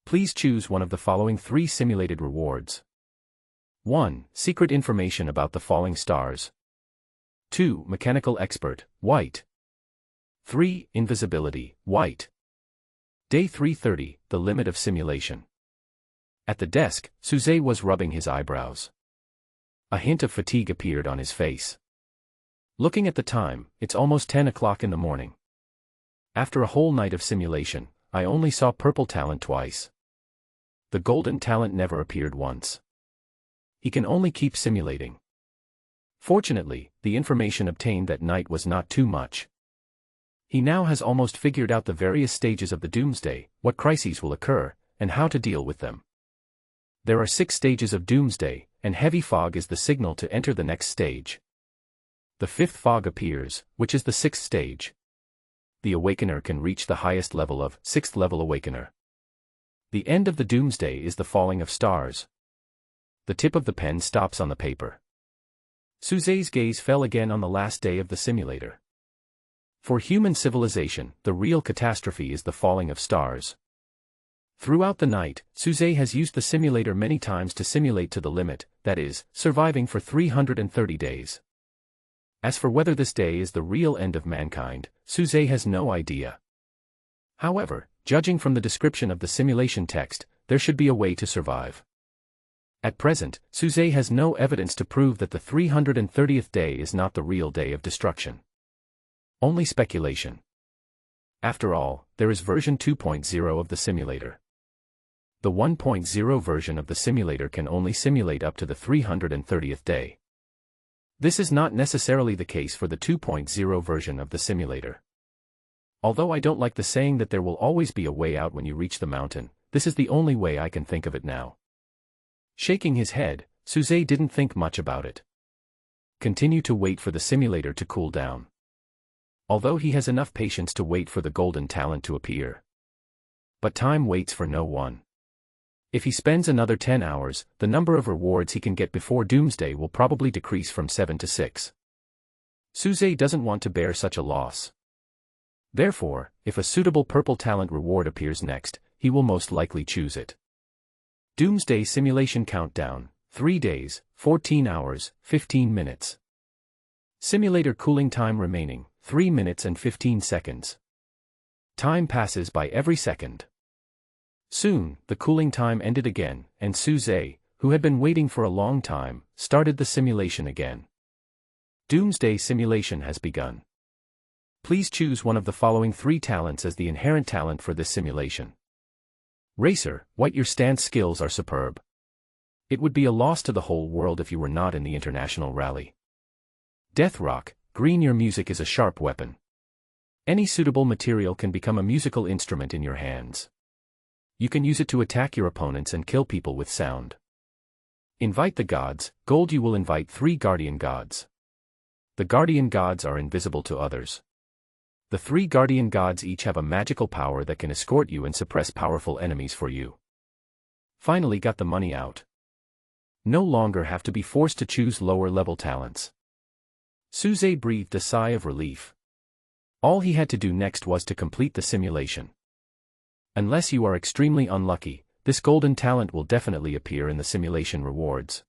Please choose one of the following 3 simulated rewards. 1. Secret information about the falling stars. 2. Mechanical expert, white. 3. Invisibility, white. Day 330, the limit of simulation. At the desk, Suze was rubbing his eyebrows. A hint of fatigue appeared on his face. Looking at the time, it's almost 10 o'clock in the morning. After a whole night of simulation, I only saw purple talent twice. The golden talent never appeared once. He can only keep simulating. Fortunately, the information obtained that night was not too much. He now has almost figured out the various stages of the doomsday, what crises will occur, and how to deal with them. There are 6 stages of doomsday, and heavy fog is the signal to enter the next stage. The 5th fog appears, which is the 6th stage. The awakener can reach the highest level of 6th level awakener. The end of the doomsday is the falling of stars. The tip of the pen stops on the paper. Suzai's gaze fell again on the last day of the simulator. For human civilization, the real catastrophe is the falling of stars. Throughout the night, Suzai has used the simulator many times to simulate to the limit, that is, surviving for 330 days. As for whether this day is the real end of mankind, Suzai has no idea. However, judging from the description of the simulation text, there should be a way to survive. At present, Suzai has no evidence to prove that the 330th day is not the real day of destruction. Only speculation. After all, there is version 2.0 of the simulator. The 1.0 version of the simulator can only simulate up to the 330th day. This is not necessarily the case for the 2.0 version of the simulator. Although I don't like the saying that there will always be a way out when you reach the mountain, this is the only way I can think of it now. Shaking his head, Suzai didn't think much about it. Continue to wait for the simulator to cool down. Although he has enough patience to wait for the golden talent to appear. But time waits for no one. If he spends another 10 hours, the number of rewards he can get before doomsday will probably decrease from 7 to 6. Suzai doesn't want to bear such a loss. Therefore, if a suitable purple talent reward appears next, he will most likely choose it. Doomsday Simulation Countdown, 3 days, 14 hours, 15 minutes. Simulator cooling time remaining, 3 minutes and 15 seconds. Time passes by every second. Soon, the cooling time ended again, and Suzai, who had been waiting for a long time, started the simulation again. Doomsday Simulation has begun. Please choose one of the following 3 talents as the inherent talent for this simulation. Racer, white, your stance skills are superb. It would be a loss to the whole world if you were not in the international rally. Death Rock, green, your music is a sharp weapon. Any suitable material can become a musical instrument in your hands. You can use it to attack your opponents and kill people with sound. Invite the gods, gold, you will invite 3 guardian gods. The guardian gods are invisible to others. The 3 guardian gods each have a magical power that can escort you and suppress powerful enemies for you. Finally got the money out. No longer have to be forced to choose lower level talents. Suzai breathed a sigh of relief. All he had to do next was to complete the simulation. Unless you are extremely unlucky, this golden talent will definitely appear in the simulation rewards.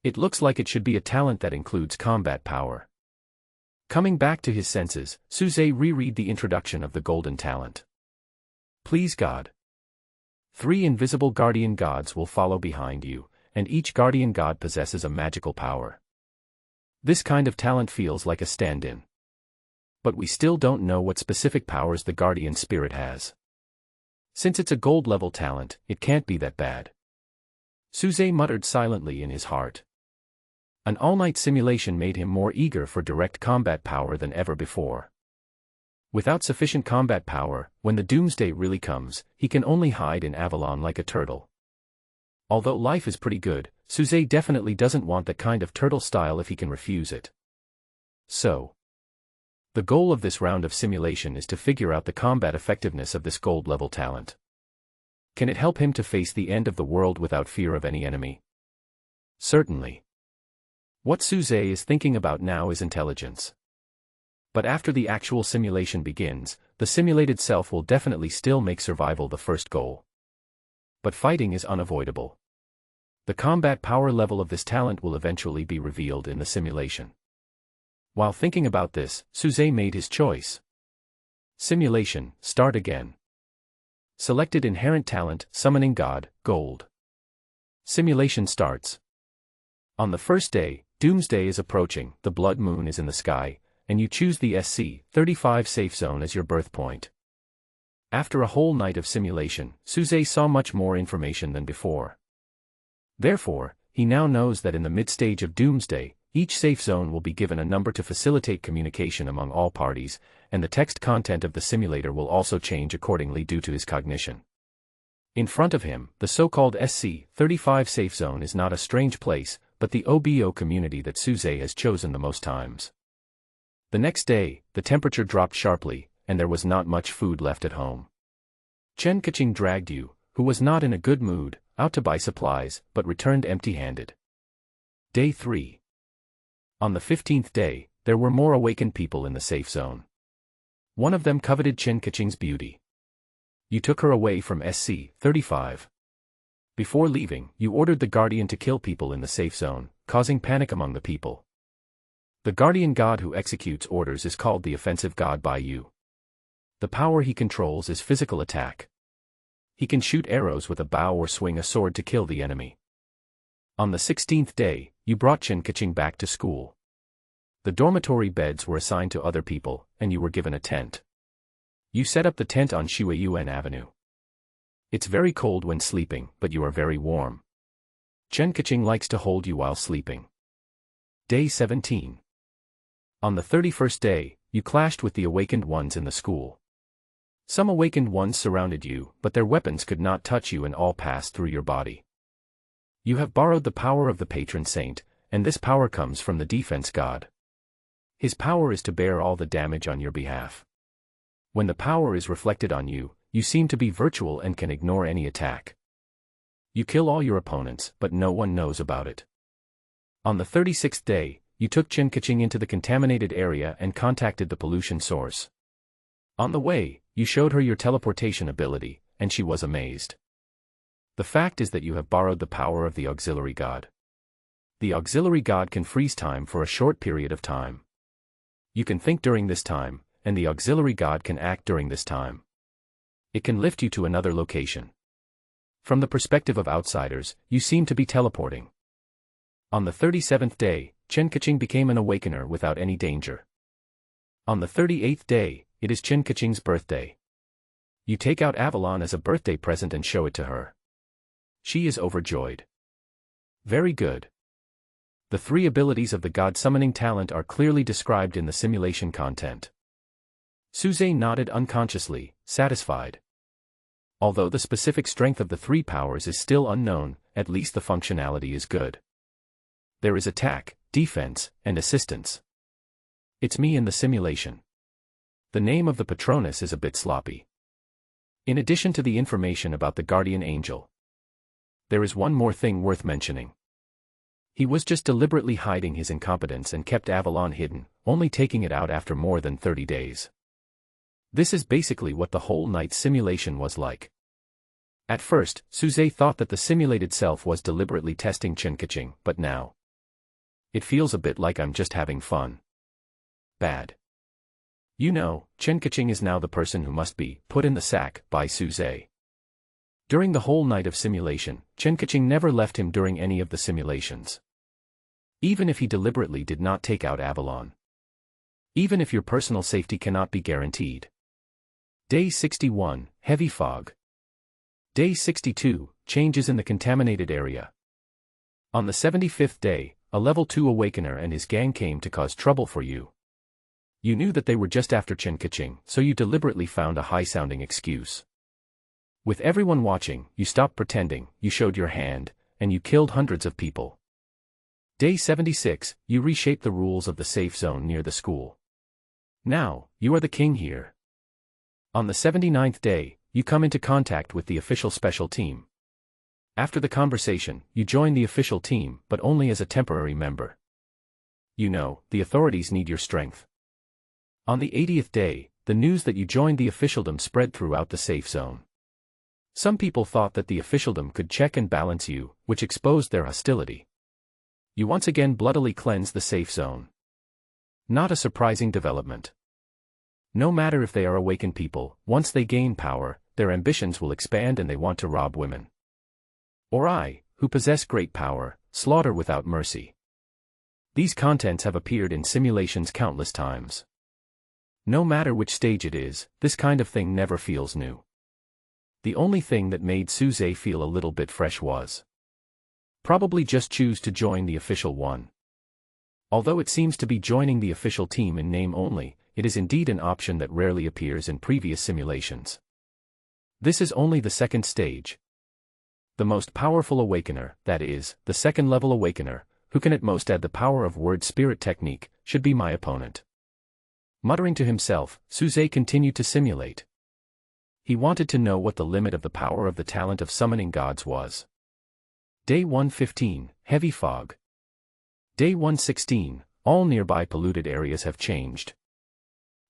It looks like it should be a talent that includes combat power. Coming back to his senses, Suzai reread the introduction of the golden talent. Please God. 3 invisible guardian gods will follow behind you, and each guardian god possesses a magical power. This kind of talent feels like a stand-in. But we still don't know what specific powers the guardian spirit has. Since it's a gold-level talent, it can't be that bad. Suzai muttered silently in his heart. An all-night simulation made him more eager for direct combat power than ever before. Without sufficient combat power, when the doomsday really comes, he can only hide in Avalon like a turtle. Although life is pretty good, Suzai definitely doesn't want that kind of turtle style if he can refuse it. So, the goal of this round of simulation is to figure out the combat effectiveness of this gold-level talent. Can it help him to face the end of the world without fear of any enemy? Certainly. What Suzai is thinking about now is intelligence. But after the actual simulation begins, the simulated self will definitely still make survival the first goal. But fighting is unavoidable. The combat power level of this talent will eventually be revealed in the simulation. While thinking about this, Suzai made his choice. Simulation, start again. Selected inherent talent, summoning god, gold. Simulation starts. On the first day, Doomsday is approaching, the blood moon is in the sky, and you choose the SC-35 safe zone as your birth point. After a whole night of simulation, Suze saw much more information than before. Therefore, he now knows that in the mid-stage of Doomsday, each safe zone will be given a number to facilitate communication among all parties, and the text content of the simulator will also change accordingly due to his cognition. In front of him, the so-called SC-35 safe zone is not a strange place, but the OBO community that Suze has chosen the most times. The next day, the temperature dropped sharply, and there was not much food left at home. Chen Kaching dragged you, who was not in a good mood, out to buy supplies, but returned empty-handed. Day 3. On the 15th day, there were more awakened people in the safe zone. One of them coveted Chen Kaching's beauty. You took her away from SC-35. Before leaving, you ordered the Guardian to kill people in the safe zone, causing panic among the people. The Guardian God who executes orders is called the Offensive God by you. The power he controls is physical attack. He can shoot arrows with a bow or swing a sword to kill the enemy. On the 16th day, you brought Chen Kaching back to school. The dormitory beds were assigned to other people, and you were given a tent. You set up the tent on Shuiyuan Avenue. It's very cold when sleeping, but you are very warm. Chen Kaching likes to hold you while sleeping. Day 17. On the 31st day, you clashed with the awakened ones in the school. Some awakened ones surrounded you, but their weapons could not touch you and all passed through your body. You have borrowed the power of the patron saint, and this power comes from the defense god. His power is to bear all the damage on your behalf. When the power is reflected on you, you seem to be virtual and can ignore any attack. You kill all your opponents, but no one knows about it. On the 36th day, you took Chen Kaching into the contaminated area and contacted the pollution source. On the way, you showed her your teleportation ability, and she was amazed. The fact is that you have borrowed the power of the auxiliary god. The auxiliary god can freeze time for a short period of time. You can think during this time, and the auxiliary god can act during this time. It can lift you to another location. From the perspective of outsiders, you seem to be teleporting. On the 37th day, Chen Kaching became an awakener without any danger. On the 38th day, it is Chen Kaching's birthday. You take out Avalon as a birthday present and show it to her. She is overjoyed. Very good. The 3 abilities of the god summoning talent are clearly described in the simulation content. Suze nodded unconsciously, satisfied. Although the specific strength of the 3 powers is still unknown, at least the functionality is good. There is attack, defense, and assistance. It's me in the simulation. The name of the Patronus is a bit sloppy. In addition to the information about the guardian angel, there is one more thing worth mentioning. He was just deliberately hiding his incompetence and kept Avalon hidden, only taking it out after more than 30 days. This is basically what the whole night simulation was like. At first, Suze thought that the simulated self was deliberately testing Chen Kaching, but now it feels a bit like I'm just having fun. Bad. You know, Chen Kaching is now the person who must be put in the sack by Suze. During the whole night of simulation, Chen Kaching never left him during any of the simulations. Even if he deliberately did not take out Avalon. Even if your personal safety cannot be guaranteed. Day 61, Heavy Fog. Day 62, Changes in the contaminated area. On the 75th day, a level 2 awakener and his gang came to cause trouble for you. You knew that they were just after Chen Kaching, so you deliberately found a high-sounding excuse. With everyone watching, you stopped pretending, you showed your hand, and you killed hundreds of people. Day 76, you reshaped the rules of the safe zone near the school. Now, you are the king here. On the 79th day, you come into contact with the official special team. After the conversation, you join the official team, but only as a temporary member. You know, the authorities need your strength. On the 80th day, the news that you joined the officialdom spread throughout the safe zone. Some people thought that the officialdom could check and balance you, which exposed their hostility. You once again bloodily cleansed the safe zone. Not a surprising development. No matter if they are awakened people, once they gain power, their ambitions will expand and they want to rob women. Or I, who possess great power, slaughter without mercy. These contents have appeared in simulations countless times. No matter which stage it is, this kind of thing never feels new. The only thing that made Suze feel a little bit fresh was probably just choose to join the official one. Although it seems to be joining the official team in name only, it is indeed an option that rarely appears in previous simulations. This is only the second stage. The most powerful awakener, that is, the second-level awakener, who can at most add the power of word spirit technique, should be my opponent. Muttering to himself, Suze continued to simulate. He wanted to know what the limit of the power of the talent of summoning gods was. Day 115, Heavy Fog. Day 116, all nearby polluted areas have changed.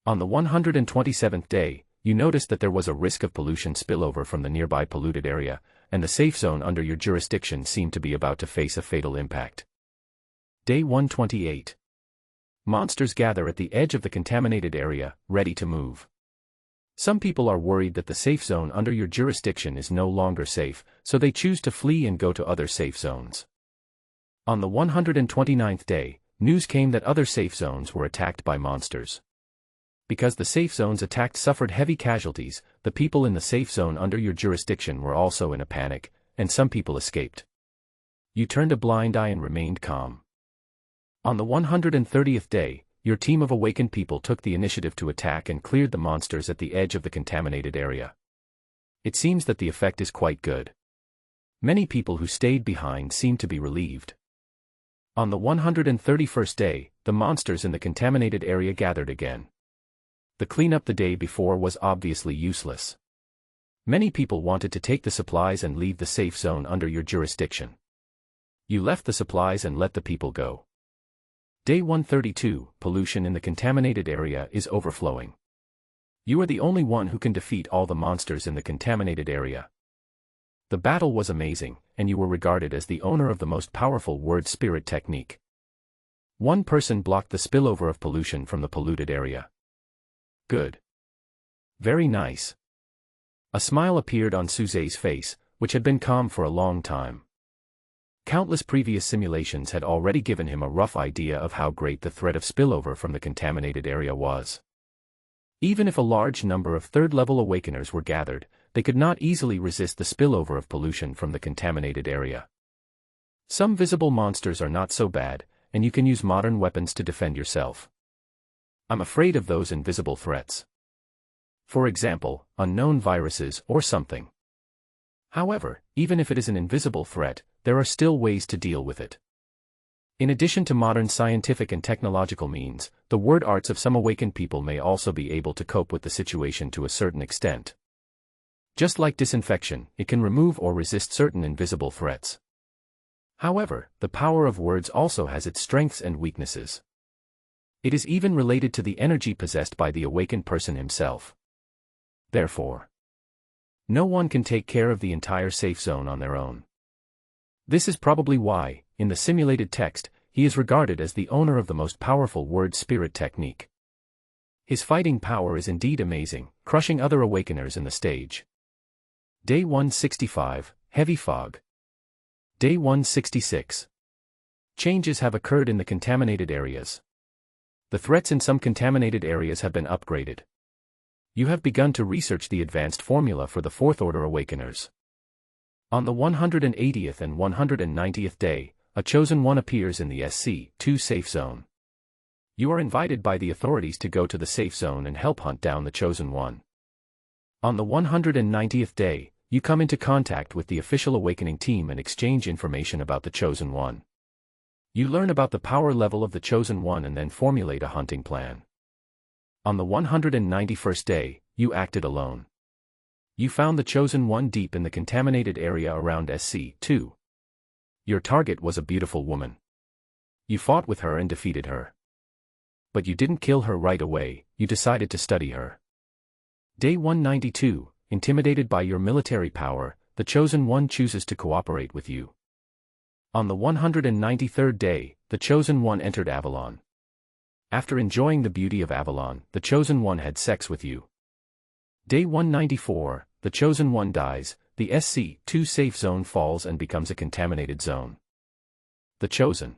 On the 127th day, you noticed that there was a risk of pollution spillover from the nearby polluted area, and the safe zone under your jurisdiction seemed to be about to face a fatal impact. Day 128. Monsters gather at the edge of the contaminated area, ready to move. Some people are worried that the safe zone under your jurisdiction is no longer safe, so they choose to flee and go to other safe zones. On the 129th day, news came that other safe zones were attacked by monsters. Because the safe zones attacked suffered heavy casualties, the people in the safe zone under your jurisdiction were also in a panic, and some people escaped. You turned a blind eye and remained calm. On the 130th day, your team of awakened people took the initiative to attack and cleared the monsters at the edge of the contaminated area. It seems that the effect is quite good. Many people who stayed behind seem to be relieved. On the 131st day, the monsters in the contaminated area gathered again. The cleanup the day before was obviously useless. Many people wanted to take the supplies and leave the safe zone under your jurisdiction. You left the supplies and let the people go. Day 132, pollution in the contaminated area is overflowing. You are the only one who can defeat all the monsters in the contaminated area. The battle was amazing, and you were regarded as the owner of the most powerful word spirit technique. One person blocked the spillover of pollution from the polluted area. Good. Very nice. A smile appeared on Suze's face, which had been calm for a long time. Countless previous simulations had already given him a rough idea of how great the threat of spillover from the contaminated area was. Even if a large number of third-level awakeners were gathered, they could not easily resist the spillover of pollution from the contaminated area. Some visible monsters are not so bad, and you can use modern weapons to defend yourself. I'm afraid of those invisible threats. For example, unknown viruses or something. However, even if it is an invisible threat, there are still ways to deal with it. In addition to modern scientific and technological means, the word arts of some awakened people may also be able to cope with the situation to a certain extent. Just like disinfection, it can remove or resist certain invisible threats. However, the power of words also has its strengths and weaknesses. It is even related to the energy possessed by the awakened person himself. Therefore, no one can take care of the entire safe zone on their own. This is probably why, in the simulated text, he is regarded as the owner of the most powerful word spirit technique. His fighting power is indeed amazing, crushing other awakeners in the stage. Day 165, Heavy Fog. Day 166. Changes have occurred in the contaminated areas. The threats in some contaminated areas have been upgraded. You have begun to research the advanced formula for the Fourth Order Awakeners. On the 180th and 190th day, a chosen one appears in the SC-2 safe zone. You are invited by the authorities to go to the safe zone and help hunt down the chosen one. On the 190th day, you come into contact with the official awakening team and exchange information about the chosen one. You learn about the power level of the chosen one and then formulate a hunting plan. On the 191st day, you acted alone. You found the chosen one deep in the contaminated area around SC-2. Your target was a beautiful woman. You fought with her and defeated her. But you didn't kill her right away, you decided to study her. Day 192, intimidated by your military power, the chosen one chooses to cooperate with you. On the 193rd day, the chosen one entered Avalon. After enjoying the beauty of Avalon, the chosen one had sex with you. Day 194, the chosen one dies, the SC-2 safe zone falls and becomes a contaminated zone. The chosen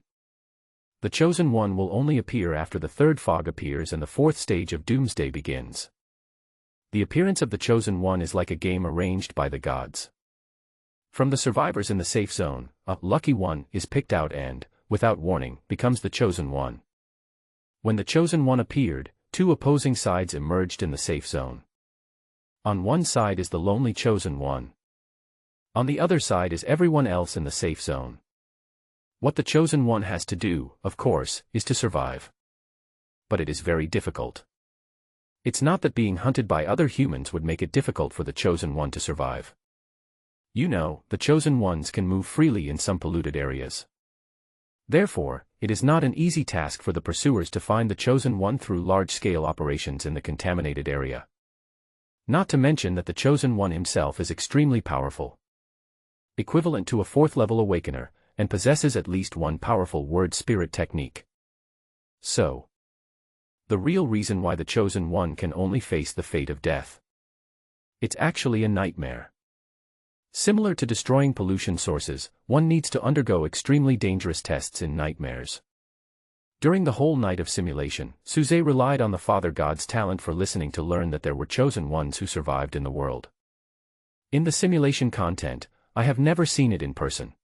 The Chosen One will only appear after the third fog appears and the fourth stage of Doomsday begins. The appearance of the Chosen One is like a game arranged by the gods. From the survivors in the safe zone, a lucky one is picked out and, without warning, becomes the Chosen One. When the Chosen One appeared, two opposing sides emerged in the safe zone. On one side is the lonely Chosen One. On the other side is everyone else in the safe zone. What the Chosen One has to do, of course, is to survive. But it is very difficult. It's not that being hunted by other humans would make it difficult for the Chosen One to survive. You know, the Chosen Ones can move freely in some polluted areas. Therefore, it is not an easy task for the pursuers to find the Chosen One through large-scale operations in the contaminated area. Not to mention that the Chosen One himself is extremely powerful. Equivalent to a fourth-level awakener, and possesses at least one powerful word spirit technique. So, the real reason why the Chosen One can only face the fate of death. It's actually a nightmare. Similar to destroying pollution sources, one needs to undergo extremely dangerous tests in nightmares. During the whole night of simulation, Suze relied on the Father God's talent for listening to learn that there were Chosen Ones who survived in the world. In the simulation content, I have never seen it in person.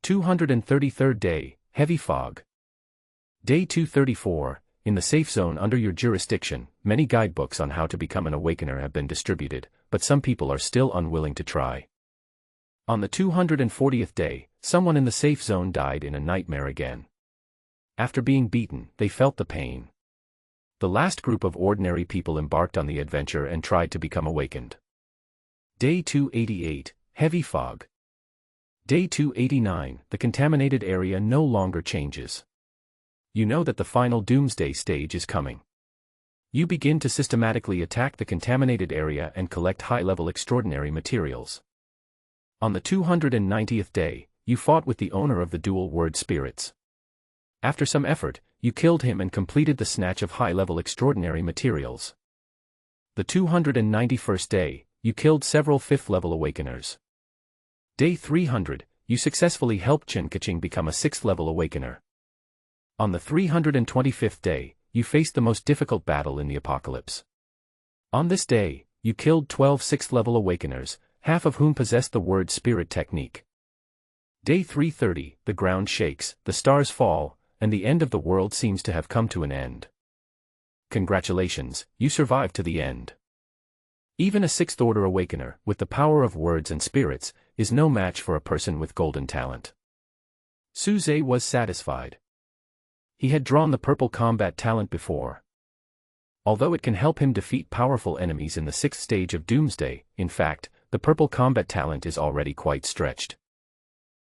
233rd day, heavy fog. Day 234, in the safe zone under your jurisdiction, many guidebooks on how to become an awakener have been distributed, but some people are still unwilling to try. On the 240th day, someone in the safe zone died in a nightmare again. After being beaten, they felt the pain. The last group of ordinary people embarked on the adventure and tried to become awakened. Day 288, heavy fog. Day 289, the contaminated area no longer changes. You know that the final Doomsday stage is coming. You begin to systematically attack the contaminated area and collect high-level extraordinary materials. On the 290th day, you fought with the owner of the dual word spirits. After some effort, you killed him and completed the snatch of high-level extraordinary materials. The 291st day, you killed several fifth-level awakeners. Day 300, you successfully helped Chen Kaching become a sixth-level awakener. On the 325th day, you faced the most difficult battle in the apocalypse. On this day, you killed 12 sixth-level awakeners, half of whom possessed the word spirit technique. Day 330, the ground shakes, the stars fall, and the end of the world seems to have come to an end. Congratulations, you survived to the end. Even a sixth-order awakener, with the power of words and spirits, is no match for a person with golden talent. Suze was satisfied. He had drawn the purple combat talent before. Although it can help him defeat powerful enemies in the sixth stage of Doomsday, in fact, the purple combat talent is already quite stretched.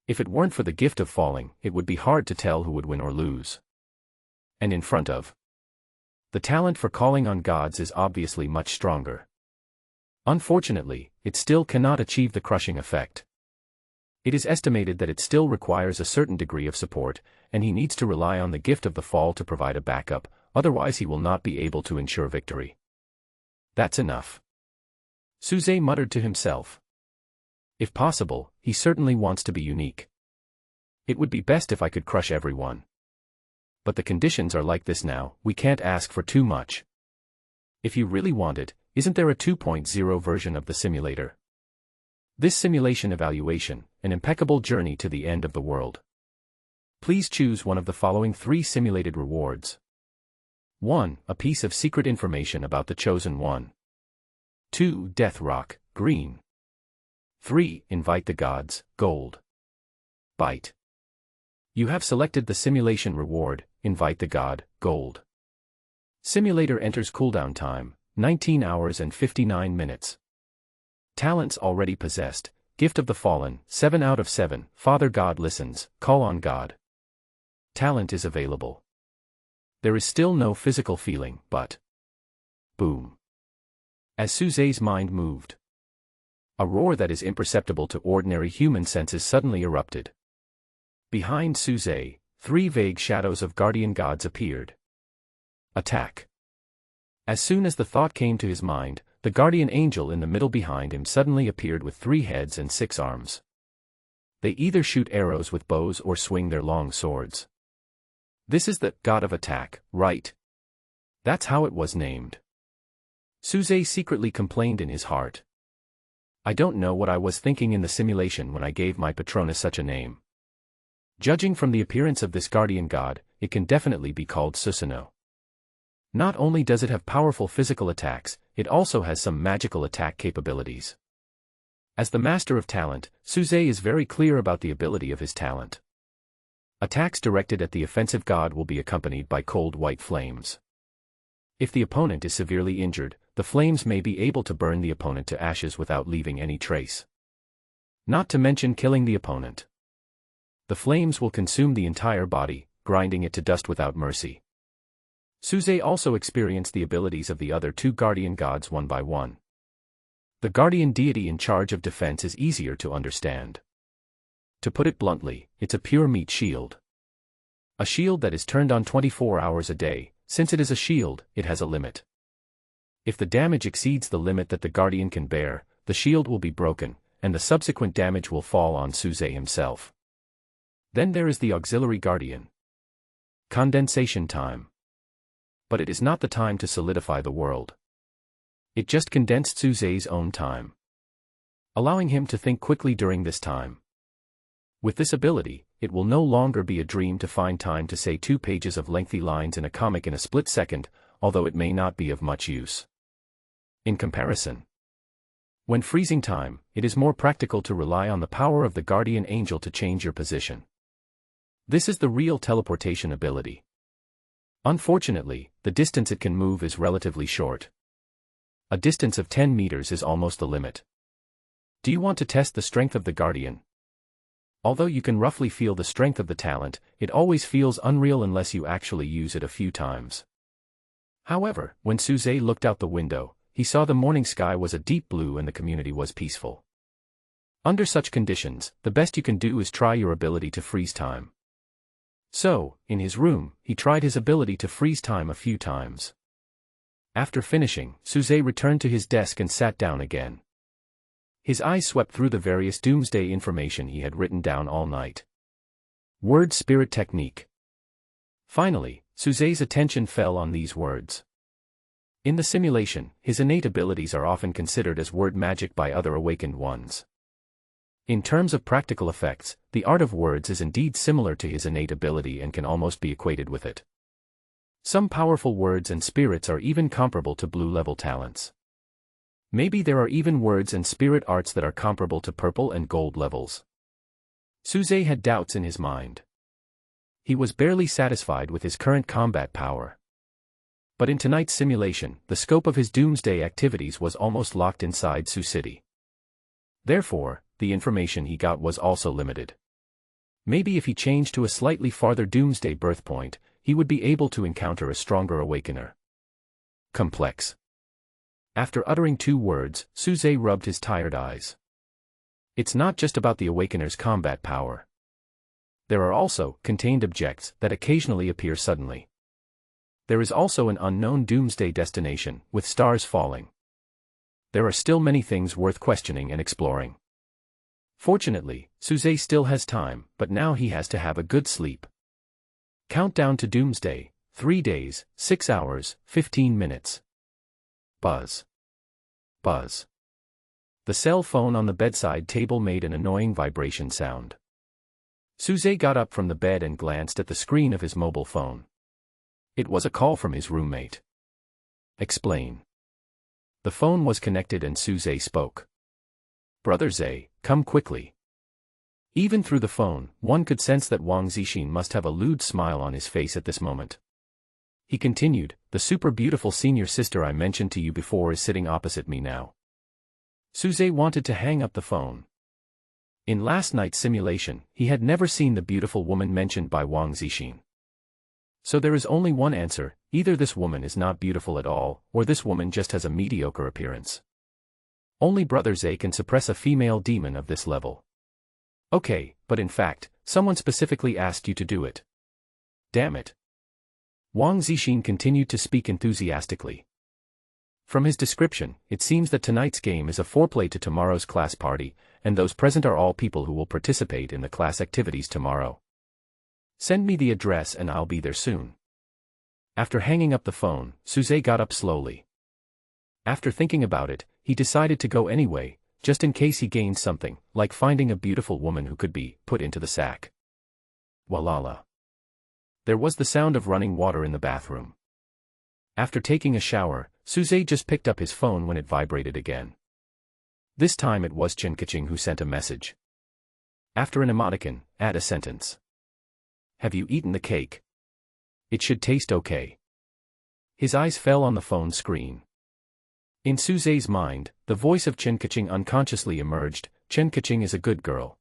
If it weren't for the gift of falling, it would be hard to tell who would win or lose. And in front of the talent for calling on gods is obviously much stronger. Unfortunately, it still cannot achieve the crushing effect. It is estimated that it still requires a certain degree of support, and he needs to rely on the gift of the fall to provide a backup, otherwise he will not be able to ensure victory. That's enough. Suze muttered to himself. If possible, he certainly wants to be unique. It would be best if I could crush everyone. But the conditions are like this now, we can't ask for too much. If you really want it, isn't there a 2.0 version of the simulator? This simulation evaluation, an impeccable journey to the end of the world. Please choose one of the following 3 simulated rewards. 1. A piece of secret information about the Chosen One. 2. Death Rock, green. 3. Invite the gods, gold. Byte. You have selected the simulation reward, invite the god, gold. Simulator enters cooldown time, 19 hours and 59 minutes. Talents already possessed, gift of the fallen, 7 out of 7, Father God listens, call on God. Talent is available. There is still no physical feeling, but... Boom. As Suze's mind moved, a roar that is imperceptible to ordinary human senses suddenly erupted. Behind Suze, 3 vague shadows of guardian gods appeared. Attack. As soon as the thought came to his mind, the guardian angel in the middle behind him suddenly appeared with 3 heads and 6 arms. They either shoot arrows with bows or swing their long swords. This is the god of attack, right? That's how it was named. Suze secretly complained in his heart. I don't know what I was thinking in the simulation when I gave my Patronus such a name. Judging from the appearance of this guardian god, it can definitely be called Susanoo. Not only does it have powerful physical attacks, it also has some magical attack capabilities. As the master of talent, Suze is very clear about the ability of his talent. Attacks directed at the offensive god will be accompanied by cold white flames. If the opponent is severely injured, the flames may be able to burn the opponent to ashes without leaving any trace. Not to mention killing the opponent. The flames will consume the entire body, grinding it to dust without mercy. Suze also experienced the abilities of the other two guardian gods one by one. The guardian deity in charge of defense is easier to understand. To put it bluntly, it's a pure meat shield. A shield that is turned on 24 hours a day. Since it is a shield, it has a limit. If the damage exceeds the limit that the guardian can bear, the shield will be broken, and the subsequent damage will fall on Suze himself. Then there is the auxiliary guardian. Condensation time. But it is not the time to solidify the world. It just condensed Suze's own time, allowing him to think quickly during this time. With this ability, it will no longer be a dream to find time to say 2 pages of lengthy lines in a comic in a split second, although it may not be of much use. In comparison, when freezing time, it is more practical to rely on the power of the guardian angel to change your position. This is the real teleportation ability. Unfortunately, the distance it can move is relatively short. A distance of 10 meters is almost the limit. Do you want to test the strength of the guardian? Although you can roughly feel the strength of the talent, it always feels unreal unless you actually use it a few times. However, when Suze looked out the window, he saw the morning sky was a deep blue and the community was peaceful. Under such conditions, the best you can do is try your ability to freeze time. So, in his room, he tried his ability to freeze time a few times. After finishing, Suze returned to his desk and sat down again. His eyes swept through the various doomsday information he had written down all night. Word spirit technique. Finally, Suze's attention fell on these words. In the simulation, his innate abilities are often considered as word magic by other awakened ones. In terms of practical effects, the art of words is indeed similar to his innate ability and can almost be equated with it. Some powerful words and spirits are even comparable to blue-level talents. Maybe there are even words and spirit arts that are comparable to purple and gold levels. Suze had doubts in his mind. He was barely satisfied with his current combat power. But in tonight's simulation, the scope of his doomsday activities was almost locked inside Sioux City. Therefore, the information he got was also limited. Maybe if he changed to a slightly farther doomsday birth point, he would be able to encounter a stronger awakener. Complex. After uttering 2 words, Suze rubbed his tired eyes. It's not just about the awakener's combat power. There are also contained objects that occasionally appear suddenly. There is also an unknown doomsday destination, with stars falling. There are still many things worth questioning and exploring. Fortunately, Suze still has time, but now he has to have a good sleep. Countdown to doomsday, 3 days, 6 hours, 15 minutes. Buzz. Buzz. The cell phone on the bedside table made an annoying vibration sound. Suze got up from the bed and glanced at the screen of his mobile phone. It was a call from his roommate. Explain. The phone was connected and Suze spoke. Brother Zhe, come quickly. Even through the phone, one could sense that Wang Zixin must have a lewd smile on his face at this moment. He continued, the super beautiful senior sister I mentioned to you before is sitting opposite me now. Suze wanted to hang up the phone. In last night's simulation, he had never seen the beautiful woman mentioned by Wang Zixin. So there is only one answer, either this woman is not beautiful at all, or this woman just has a mediocre appearance. Only Brother Zhe can suppress a female demon of this level. Okay, but in fact, someone specifically asked you to do it. Damn it. Wang Zixin continued to speak enthusiastically. From his description, it seems that tonight's game is a foreplay to tomorrow's class party, and those present are all people who will participate in the class activities tomorrow. Send me the address and I'll be there soon. After hanging up the phone, Suze got up slowly. After thinking about it, he decided to go anyway, just in case he gained something, like finding a beautiful woman who could be put into the sack. Walala. There was the sound of running water in the bathroom. After taking a shower, Suze just picked up his phone when it vibrated again. This time it was Chen Kaching who sent a message. After an emoticon, add a sentence. Have you eaten the cake? It should taste okay. His eyes fell on the phone screen. In Suze's mind, the voice of Chen Kaching unconsciously emerged. Chen Kaching is a good girl.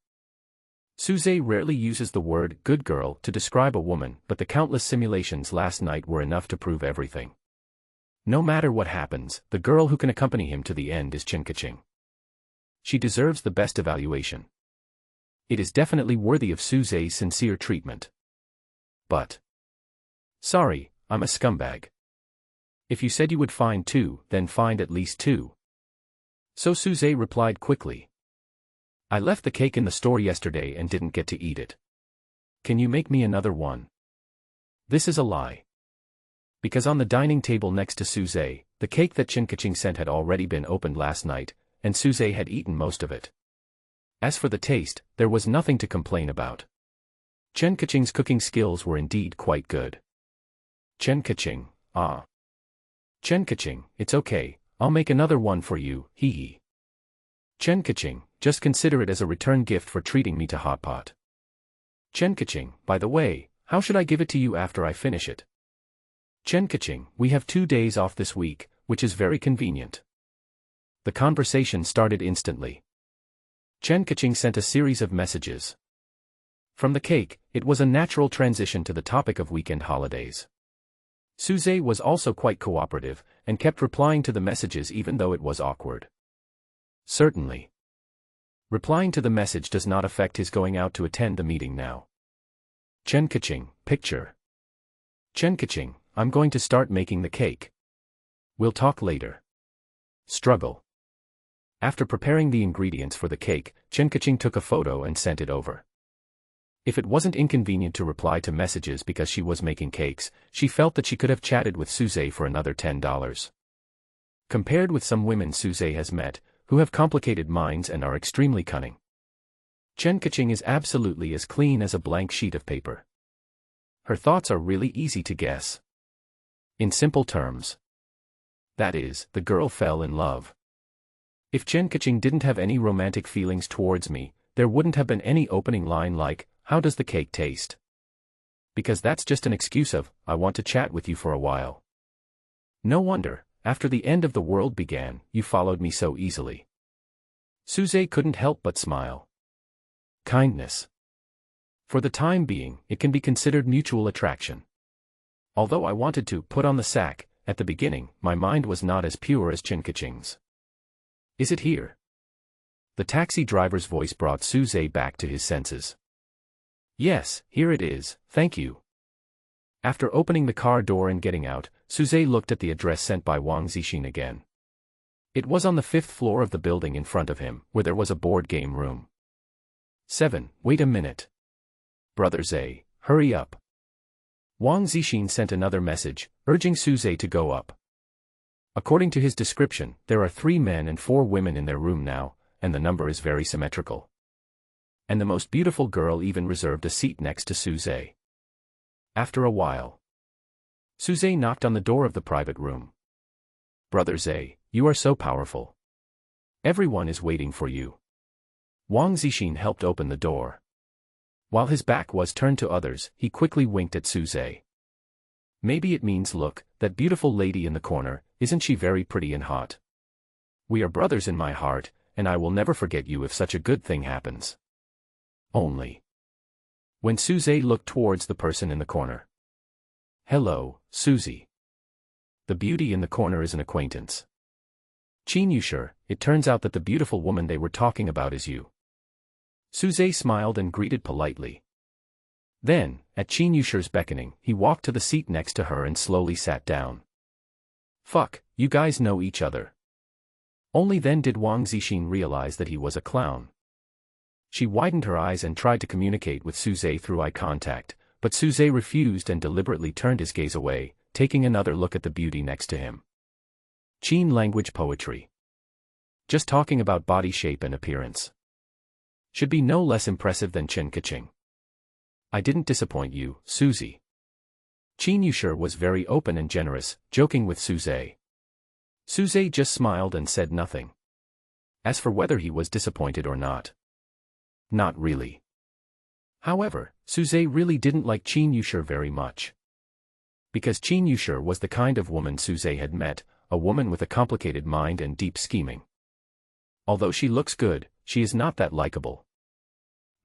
Suze rarely uses the word good girl to describe a woman, but the countless simulations last night were enough to prove everything. No matter what happens, the girl who can accompany him to the end is Chen Kaching. She deserves the best evaluation. It is definitely worthy of Suze's sincere treatment. But sorry, I'm a scumbag. If you said you would find 2, then find at least 2. So Suze replied quickly. I left the cake in the store yesterday and didn't get to eat it. Can you make me another one? This is a lie. Because on the dining table next to Suze, the cake that Chen Kaching sent had already been opened last night, and Suze had eaten most of it. As for the taste, there was nothing to complain about. Chen Kaching's cooking skills were indeed quite good. Chen Kaching, ah. Chen Kaching, it's okay, I'll make another one for you, hee hee. Chen Kaching, just consider it as a return gift for treating me to hot pot. Chen Kaching, by the way, how should I give it to you after I finish it? Chen Kaching, we have 2 days off this week, which is very convenient. The conversation started instantly. Chen Kaching sent a series of messages. From the cake, it was a natural transition to the topic of weekend holidays. Suze was also quite cooperative, and kept replying to the messages even though it was awkward. Certainly. Replying to the message does not affect his going out to attend the meeting now. Chen Kaching, picture. Chen Kaching, I'm going to start making the cake. We'll talk later. Struggle. After preparing the ingredients for the cake, Chen Kaching took a photo and sent it over. If it wasn't inconvenient to reply to messages because she was making cakes, she felt that she could have chatted with Suze for another $10. Compared with some women Suze has met, who have complicated minds and are extremely cunning, Chen Kaching is absolutely as clean as a blank sheet of paper. Her thoughts are really easy to guess. In simple terms, that is, the girl fell in love. If Chen Kaching didn't have any romantic feelings towards me, there wouldn't have been any opening line like, how does the cake taste? Because that's just an excuse of, I want to chat with you for a while. No wonder, after the end of the world began, you followed me so easily. Suze couldn't help but smile. Kindness. For the time being, it can be considered mutual attraction. Although I wanted to put on the sack, at the beginning, my mind was not as pure as Chen Kaching's. Is it here? The taxi driver's voice brought Suze back to his senses. Yes, here it is, thank you. After opening the car door and getting out, Suze looked at the address sent by Wang Zixin again. It was on the 5th floor of the building in front of him, where there was a board game room. 7. Wait a minute. Brother Zhe, hurry up. Wang Zixin sent another message, urging Suze to go up. According to his description, there are 3 men and 4 women in their room now, and the number is very symmetrical. And the most beautiful girl even reserved a seat next to Suze. After a while, Suze knocked on the door of the private room. Brother Zhe, you are so powerful. Everyone is waiting for you. Wang Zixin helped open the door. While his back was turned to others, he quickly winked at Suze. Maybe it means look, that beautiful lady in the corner, isn't she very pretty and hot? We are brothers in my heart, and I will never forget you if such a good thing happens. Only. When Suze looked towards the person in the corner. Hello, Susie. The beauty in the corner is an acquaintance. Chen, you sure, it turns out that the beautiful woman they were talking about is you. Suze smiled and greeted politely. Then, at Chen Yusher's beckoning, he walked to the seat next to her and slowly sat down. Fuck, you guys know each other. Only then did Wang Zixin realize that he was a clown. She widened her eyes and tried to communicate with Suze through eye contact, but Suze refused and deliberately turned his gaze away, taking another look at the beauty next to him. Chen language poetry. Just talking about body shape and appearance. Should be no less impressive than Chen Kaching. I didn't disappoint you, Susie. Chen Yusher was very open and generous, joking with Suze. Suze just smiled and said nothing. As for whether he was disappointed or not. Not really. However, Suze really didn't like Chen Yusher very much. Because Chen Yusher was the kind of woman Suze had met, a woman with a complicated mind and deep scheming. Although she looks good, she is not that likable.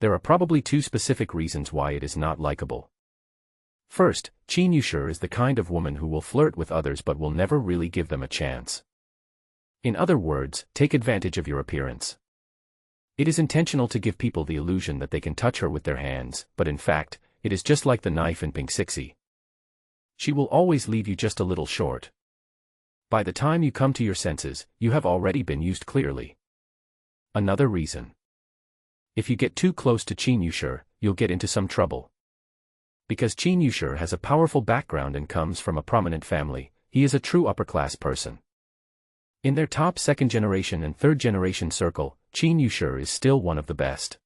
There are probably two specific reasons why it is not likable. First, Chen Yusher is the kind of woman who will flirt with others but will never really give them a chance. In other words, take advantage of your appearance. It is intentional to give people the illusion that they can touch her with their hands, but in fact, it is just like the knife in Pink Sixy. She will always leave you just a little short. By the time you come to your senses, you have already been used clearly. Another reason. If you get too close to Chen Yusher, you'll get into some trouble. Because Chen Yusher has a powerful background and comes from a prominent family, he is a true upper-class person. In their top second-generation and third-generation circle, Chen Yusher is still one of the best.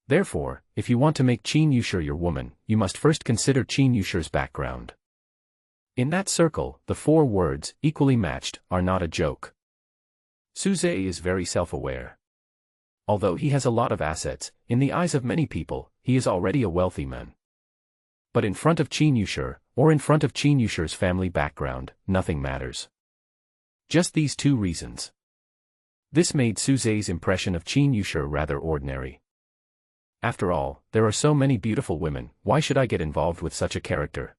Therefore, if you want to make Chen Yusher your woman, you must first consider Chen Yusher's background. In that circle, the four words, equally matched, are not a joke. Suze is very self-aware. Although he has a lot of assets, in the eyes of many people, he is already a wealthy man. But in front of Chen Yusher, or in front of Chen Yusher's family background, nothing matters. Just these two reasons. This made Suze's impression of Chen Yusher rather ordinary. After all, there are so many beautiful women, why should I get involved with such a character?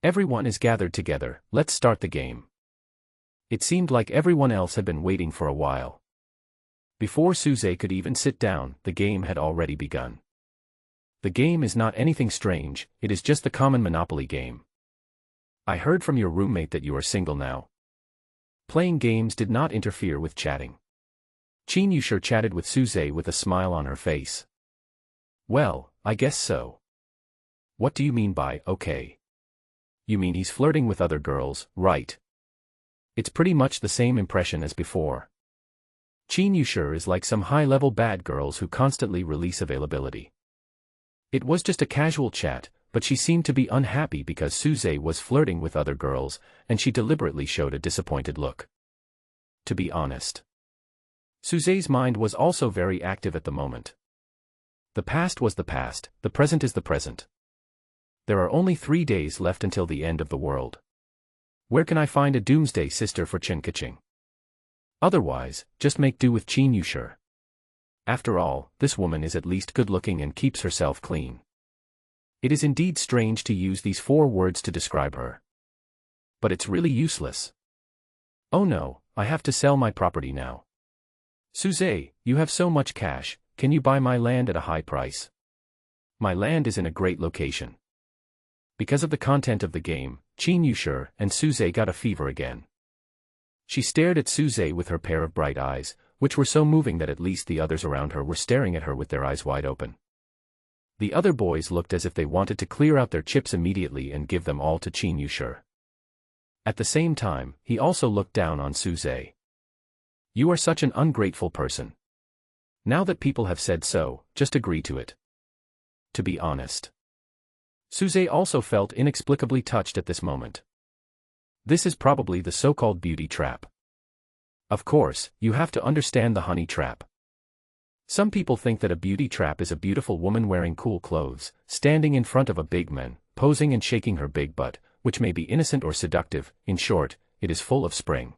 Everyone is gathered together, let's start the game. It seemed like everyone else had been waiting for a while. Before Suze could even sit down, the game had already begun. The game is not anything strange, it is just the common Monopoly game. I heard from your roommate that you are single now. Playing games did not interfere with chatting. Chen Yusher chatted with Suze with a smile on her face. Well, I guess so. What do you mean by, okay? You mean he's flirting with other girls, right? It's pretty much the same impression as before. Chen Yusher is like some high-level bad girls who constantly release availability. It was just a casual chat, but she seemed to be unhappy because Suze was flirting with other girls, and she deliberately showed a disappointed look. To be honest, Suze's mind was also very active at the moment. The past was the past, the present is the present. There are only 3 days left until the end of the world. Where can I find a doomsday sister for Chen Kaching? Otherwise, just make do with Chen Yusher. After all, this woman is at least good-looking and keeps herself clean. It is indeed strange to use these 4 words to describe her. But it's really useless. Oh no, I have to sell my property now. Suze, you have so much cash, can you buy my land at a high price? My land is in a great location. Because of the content of the game, Chen Yusher and Suze got a fever again. She stared at Suze with her pair of bright eyes, which were so moving that at least the others around her were staring at her with their eyes wide open. The other boys looked as if they wanted to clear out their chips immediately and give them all to Chen Yusher. At the same time, he also looked down on Suze. You are such an ungrateful person. Now that people have said so, just agree to it. To be honest. Suze also felt inexplicably touched at this moment. This is probably the so-called beauty trap. Of course, you have to understand the honey trap. Some people think that a beauty trap is a beautiful woman wearing cool clothes, standing in front of a big man, posing and shaking her big butt, which may be innocent or seductive, in short, it is full of spring.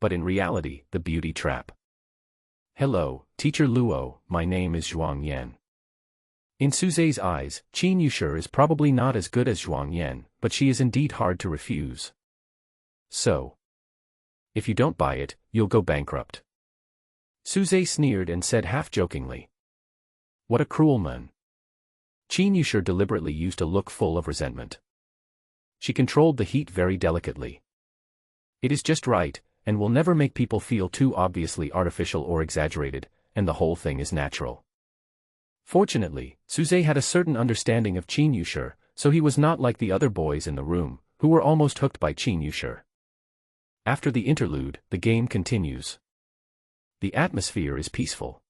But in reality, the beauty trap. Hello, Teacher Luo, my name is Zhuang Yan. In Suze's eyes, Chen Yusher is probably not as good as Zhuang Yan, but she is indeed hard to refuse. So, if you don't buy it, you'll go bankrupt. Suze sneered and said half-jokingly. What a cruel man. Chen Yusher deliberately used a look full of resentment. She controlled the heat very delicately. It is just right, and will never make people feel too obviously artificial or exaggerated, and the whole thing is natural. Fortunately, Suze had a certain understanding of Chen Yusher, so he was not like the other boys in the room, who were almost hooked by Chen Yusher. After the interlude, the game continues. The atmosphere is peaceful.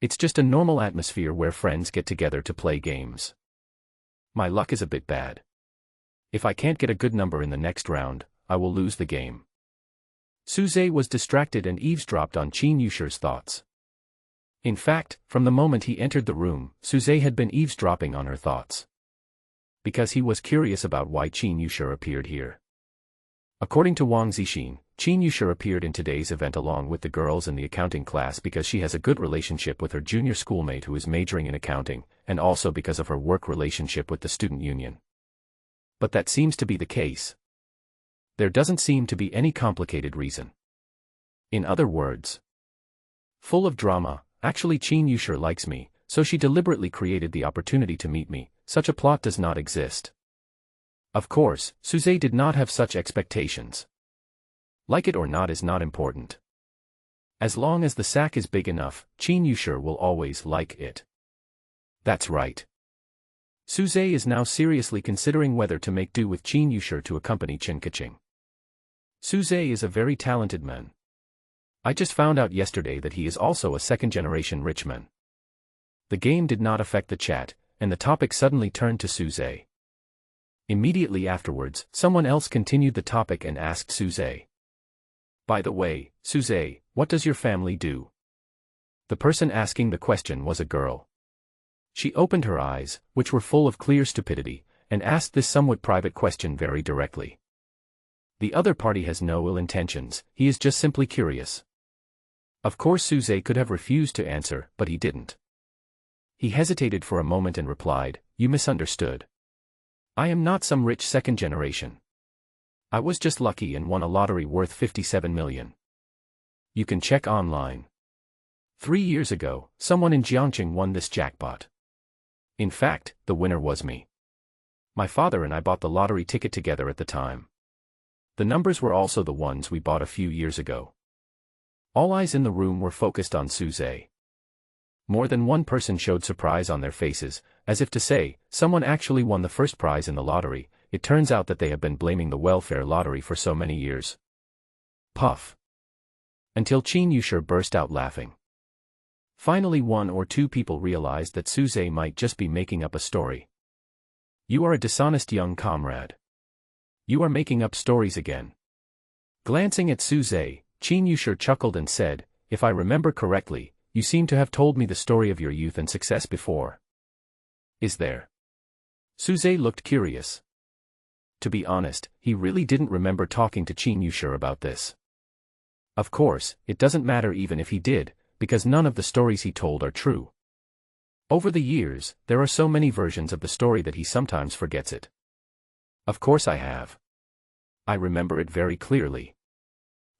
It's just a normal atmosphere where friends get together to play games. My luck is a bit bad. If I can't get a good number in the next round, I will lose the game. Suze was distracted and eavesdropped on Chen Yusher's thoughts. In fact, from the moment he entered the room, Suze had been eavesdropping on her thoughts. Because he was curious about why Chen Yusher appeared here. According to Wang Zixin, Chen Yusher appeared in today's event along with the girls in the accounting class because she has a good relationship with her junior schoolmate who is majoring in accounting, and also because of her work relationship with the student union. But that seems to be the case. There doesn't seem to be any complicated reason. In other words, full of drama, actually Chen Yusher likes me, so she deliberately created the opportunity to meet me. Such a plot does not exist. Of course, Suze did not have such expectations. Like it or not is not important. As long as the sack is big enough, Chen Yusher will always like it. That's right. Suze is now seriously considering whether to make do with Chen Yusher to accompany Chen Kaching. Suze is a very talented man. I just found out yesterday that he is also a second-generation rich man. The game did not affect the chat, and the topic suddenly turned to Suze. Immediately afterwards, someone else continued the topic and asked Suze. By the way, Suze, what does your family do? The person asking the question was a girl. She opened her eyes, which were full of clear stupidity, and asked this somewhat private question very directly. The other party has no ill intentions, he is just simply curious. Of course Suze could have refused to answer, but he didn't. He hesitated for a moment and replied, "You misunderstood. I am not some rich second generation. I was just lucky and won a lottery worth 57 million. You can check online. 3 years ago, someone in Jiangqing won this jackpot. In fact, the winner was me. My father and I bought the lottery ticket together at the time. The numbers were also the ones we bought a few years ago." All eyes in the room were focused on Suze. More than one person showed surprise on their faces, as if to say, someone actually won the first prize in the lottery. It turns out that they have been blaming the welfare lottery for so many years. Puff. Until Chen Yusher burst out laughing. Finally 1 or 2 people realized that Suze might just be making up a story. You are a dishonest young comrade. You are making up stories again. Glancing at Suze, Chen Yusher chuckled and said, "If I remember correctly, you seem to have told me the story of your youth and success before. Is there?" Suze looked curious. To be honest, he really didn't remember talking to Chen Yusher about this. Of course, it doesn't matter even if he did, because none of the stories he told are true. Over the years, there are so many versions of the story that he sometimes forgets it. Of course I have. I remember it very clearly.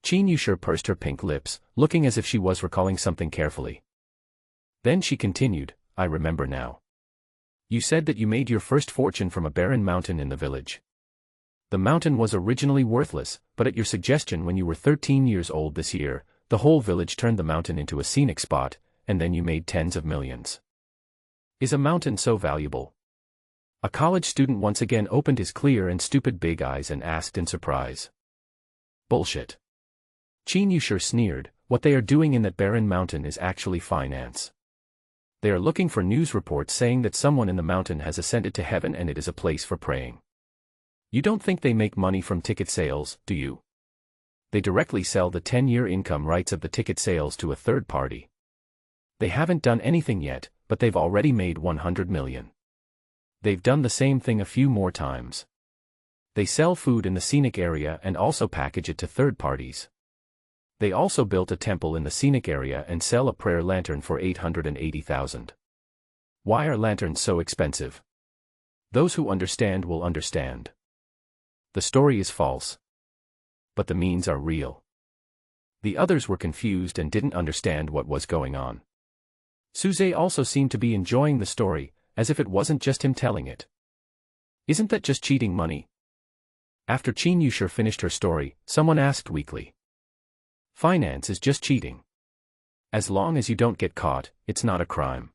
Chen Yusher pursed her pink lips, looking as if she was recalling something carefully. Then she continued, "I remember now. You said that you made your first fortune from a barren mountain in the village. The mountain was originally worthless, but at your suggestion when you were 13 years old this year, the whole village turned the mountain into a scenic spot, and then you made tens of millions. Is a mountain so valuable?" A college student once again opened his clear and stupid big eyes and asked in surprise. "Bullshit." Chen Yusher sneered, "What they are doing in that barren mountain is actually finance. They are looking for news reports saying that someone in the mountain has ascended to heaven and it is a place for praying. You don't think they make money from ticket sales, do you? They directly sell the 10-year income rights of the ticket sales to a third party. They haven't done anything yet, but they've already made 100 million. They've done the same thing a few more times. They sell food in the scenic area and also package it to third parties. They also built a temple in the scenic area and sell a prayer lantern for 880,000. Why are lanterns so expensive? Those who understand will understand. The story is false. But the means are real." The others were confused and didn't understand what was going on. Suze also seemed to be enjoying the story, as if it wasn't just him telling it. "Isn't that just cheating money?" After Chen Yusher finished her story, someone asked weakly. "Finance is just cheating. As long as you don't get caught, it's not a crime.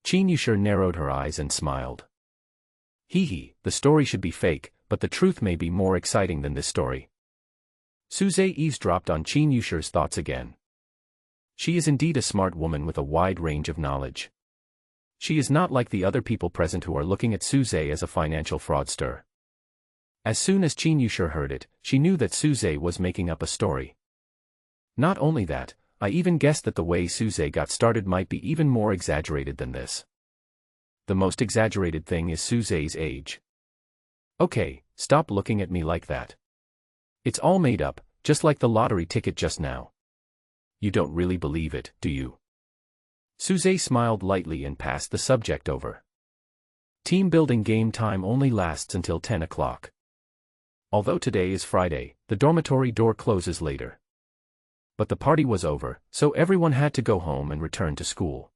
Chen Yushur narrowed her eyes and smiled. Hee hee, the story should be fake, but the truth may be more exciting than this story. Suze eavesdropped on Chen Yushur's thoughts again. She is indeed a smart woman with a wide range of knowledge. She is not like the other people present who are looking at Suze as a financial fraudster. As soon as Chen Yushur heard it, she knew that Suze was making up a story. Not only that, I even guessed that the way Suze got started might be even more exaggerated than this. The most exaggerated thing is Suze's age. Okay, stop looking at me like that. It's all made up, just like the lottery ticket just now. You don't really believe it, do you? Suze smiled lightly and passed the subject over. Team building game time only lasts until 10 o'clock. Although today is Friday, the dormitory door closes later. But the party was over, so everyone had to go home and return to school.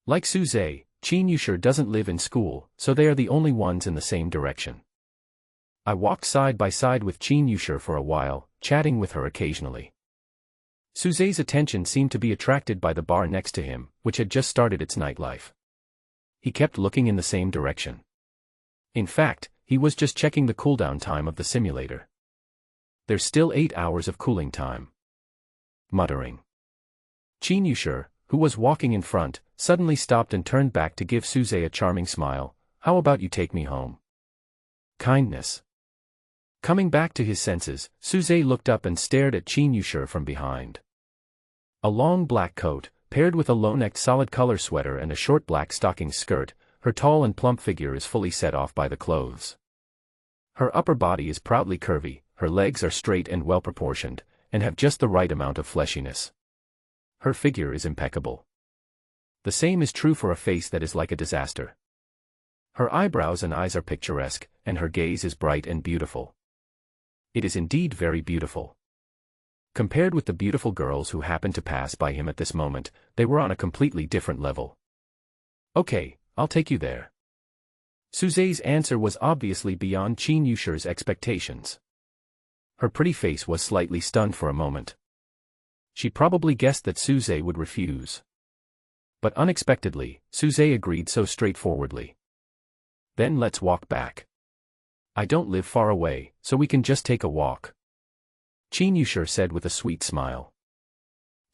Like Suze, Chen Yushur doesn't live in school, so they are the only ones in the same direction. I walked side by side with Chen Yushur for a while, chatting with her occasionally. Suze's attention seemed to be attracted by the bar next to him, which had just started its nightlife. He kept looking in the same direction. In fact, he was just checking the cooldown time of the simulator. There's still 8 hours of cooling time. Muttering. Chen Yushur, who was walking in front, suddenly stopped and turned back to give Suze a charming smile. How about you take me home? Kindness. Coming back to his senses, Suze looked up and stared at Chen Yushur from behind. A long black coat, paired with a low-necked solid-color sweater and a short black stocking skirt, her tall and plump figure is fully set off by the clothes. Her upper body is proudly curvy, her legs are straight and well-proportioned, and have just the right amount of fleshiness. Her figure is impeccable. The same is true for a face that is like a disaster. Her eyebrows and eyes are picturesque, and her gaze is bright and beautiful. It is indeed very beautiful. Compared with the beautiful girls who happened to pass by him at this moment, they were on a completely different level. Okay, I'll take you there. Suze's answer was obviously beyond Chen Yushur's expectations. Her pretty face was slightly stunned for a moment. She probably guessed that Suze would refuse. But unexpectedly, Suze agreed so straightforwardly. Then let's walk back. I don't live far away, so we can just take a walk. Chen Yushur said with a sweet smile.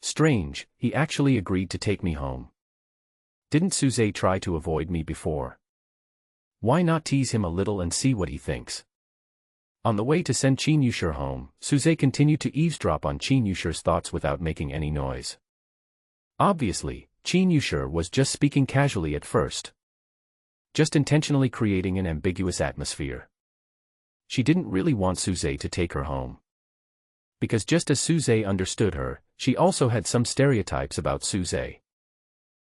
Strange, he actually agreed to take me home. Didn't Suze try to avoid me before? Why not tease him a little and see what he thinks? On the way to send Chen Yushur home, Suze continued to eavesdrop on Chen Yushur's thoughts without making any noise. Obviously, Chen Yushur was just speaking casually at first. Just intentionally creating an ambiguous atmosphere. She didn't really want Suze to take her home. Because just as Suze understood her, she also had some stereotypes about Suze.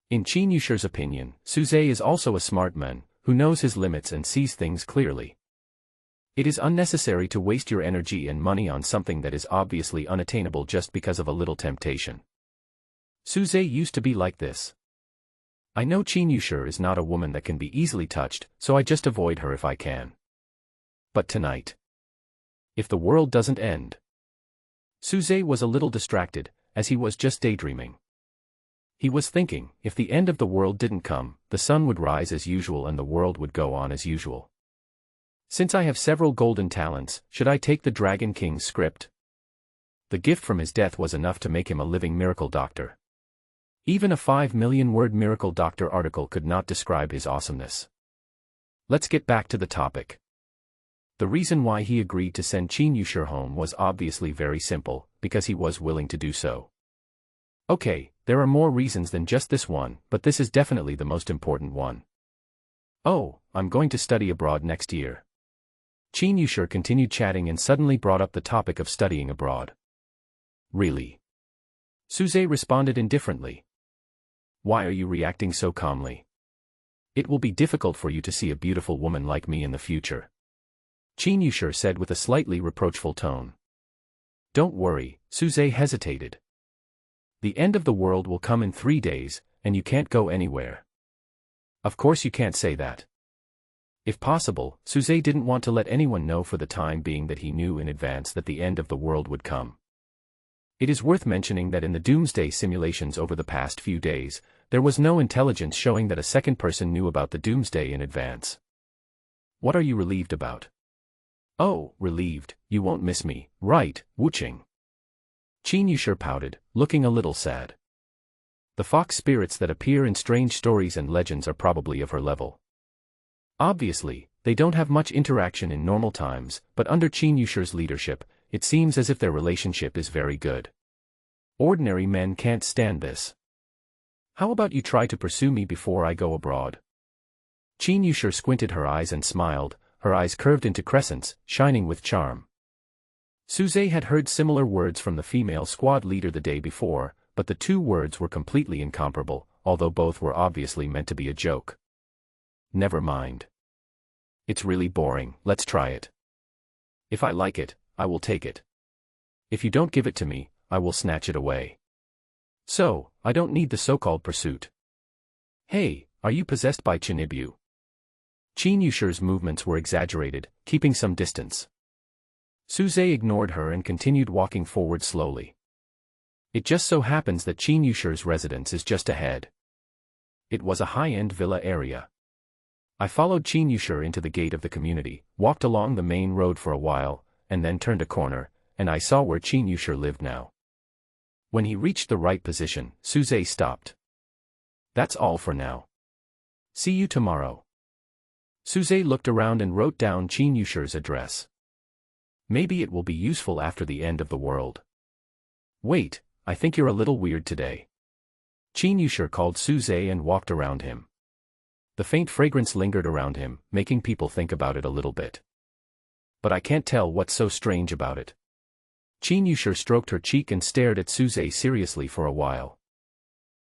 In Chen Yushur's opinion, Suze is also a smart man, who knows his limits and sees things clearly. It is unnecessary to waste your energy and money on something that is obviously unattainable just because of a little temptation. Suze used to be like this. I know Chen Yushur is not a woman that can be easily touched, so I just avoid her if I can. But tonight. If the world doesn't end. Suze was a little distracted, as he was just daydreaming. He was thinking, if the end of the world didn't come, the sun would rise as usual and the world would go on as usual. Since I have several golden talents, should I take the Dragon King's script? The gift from his death was enough to make him a living miracle doctor. Even a 5 million word miracle doctor article could not describe his awesomeness. Let's get back to the topic. The reason why he agreed to send Chen Yushur home was obviously very simple, because he was willing to do so. Okay, there are more reasons than just this one, but this is definitely the most important one. Oh, I'm going to study abroad next year. Chen Yushur continued chatting and suddenly brought up the topic of studying abroad. Really? Suze responded indifferently. Why are you reacting so calmly? It will be difficult for you to see a beautiful woman like me in the future. Chen Yushur said with a slightly reproachful tone. Don't worry, Suze hesitated. The end of the world will come in 3 days, and you can't go anywhere. Of course you can't say that. If possible, Suze didn't want to let anyone know for the time being that he knew in advance that the end of the world would come. It is worth mentioning that in the doomsday simulations over the past few days, There was no intelligence showing that a second person knew about the doomsday in advance. What are you relieved about? Oh, relieved, you won't miss me, right, Wuching? Chen Yushir pouted, looking a little sad. The fox spirits that appear in strange stories and legends are probably of her level. Obviously, they don't have much interaction in normal times, but under Chen Yushir's leadership, it seems as if their relationship is very good. Ordinary men can't stand this. How about you try to pursue me before I go abroad? Chen Yushir squinted her eyes and smiled, her eyes curved into crescents, shining with charm. Suze had heard similar words from the female squad leader the day before, but the two words were completely incomparable, although both were obviously meant to be a joke. Never mind. It's really boring, let's try it. If I like it, I will take it. If you don't give it to me, I will snatch it away. So, I don't need the so-called pursuit. Hey, are you possessed by Chinibu? Chen Yushir's movements were exaggerated, keeping some distance. Suze ignored her and continued walking forward slowly. It just so happens that Chen Yushir's residence is just ahead. It was a high-end villa area. I followed Chen Yushir into the gate of the community, walked along the main road for a while, and then turned a corner, and I saw where Chen Yushir lived now. When he reached the right position, Suze stopped. That's all for now. See you tomorrow. Suze looked around and wrote down Chen Yushir's address. Maybe it will be useful after the end of the world. Wait, I think you're a little weird today. Chen Yushir called Suze and walked around him. The faint fragrance lingered around him, making people think about it a little bit. But I can't tell what's so strange about it. Chen Yushir stroked her cheek and stared at Suze seriously for a while.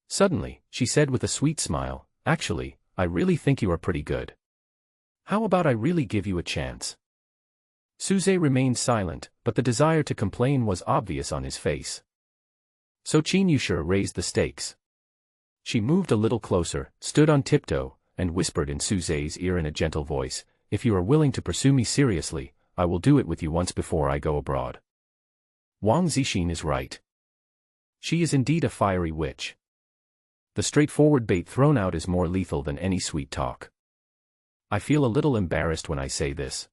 Suddenly, she said with a sweet smile, actually, I really think you are pretty good. How about I really give you a chance? Suze remained silent, but the desire to complain was obvious on his face. So Chen Yushir raised the stakes. She moved a little closer, stood on tiptoe, and whispered in Suze's ear in a gentle voice, if you are willing to pursue me seriously, I will do it with you once before I go abroad. Wang Zixin is right. She is indeed a fiery witch. The straightforward bait thrown out is more lethal than any sweet talk. I feel a little embarrassed when I say this.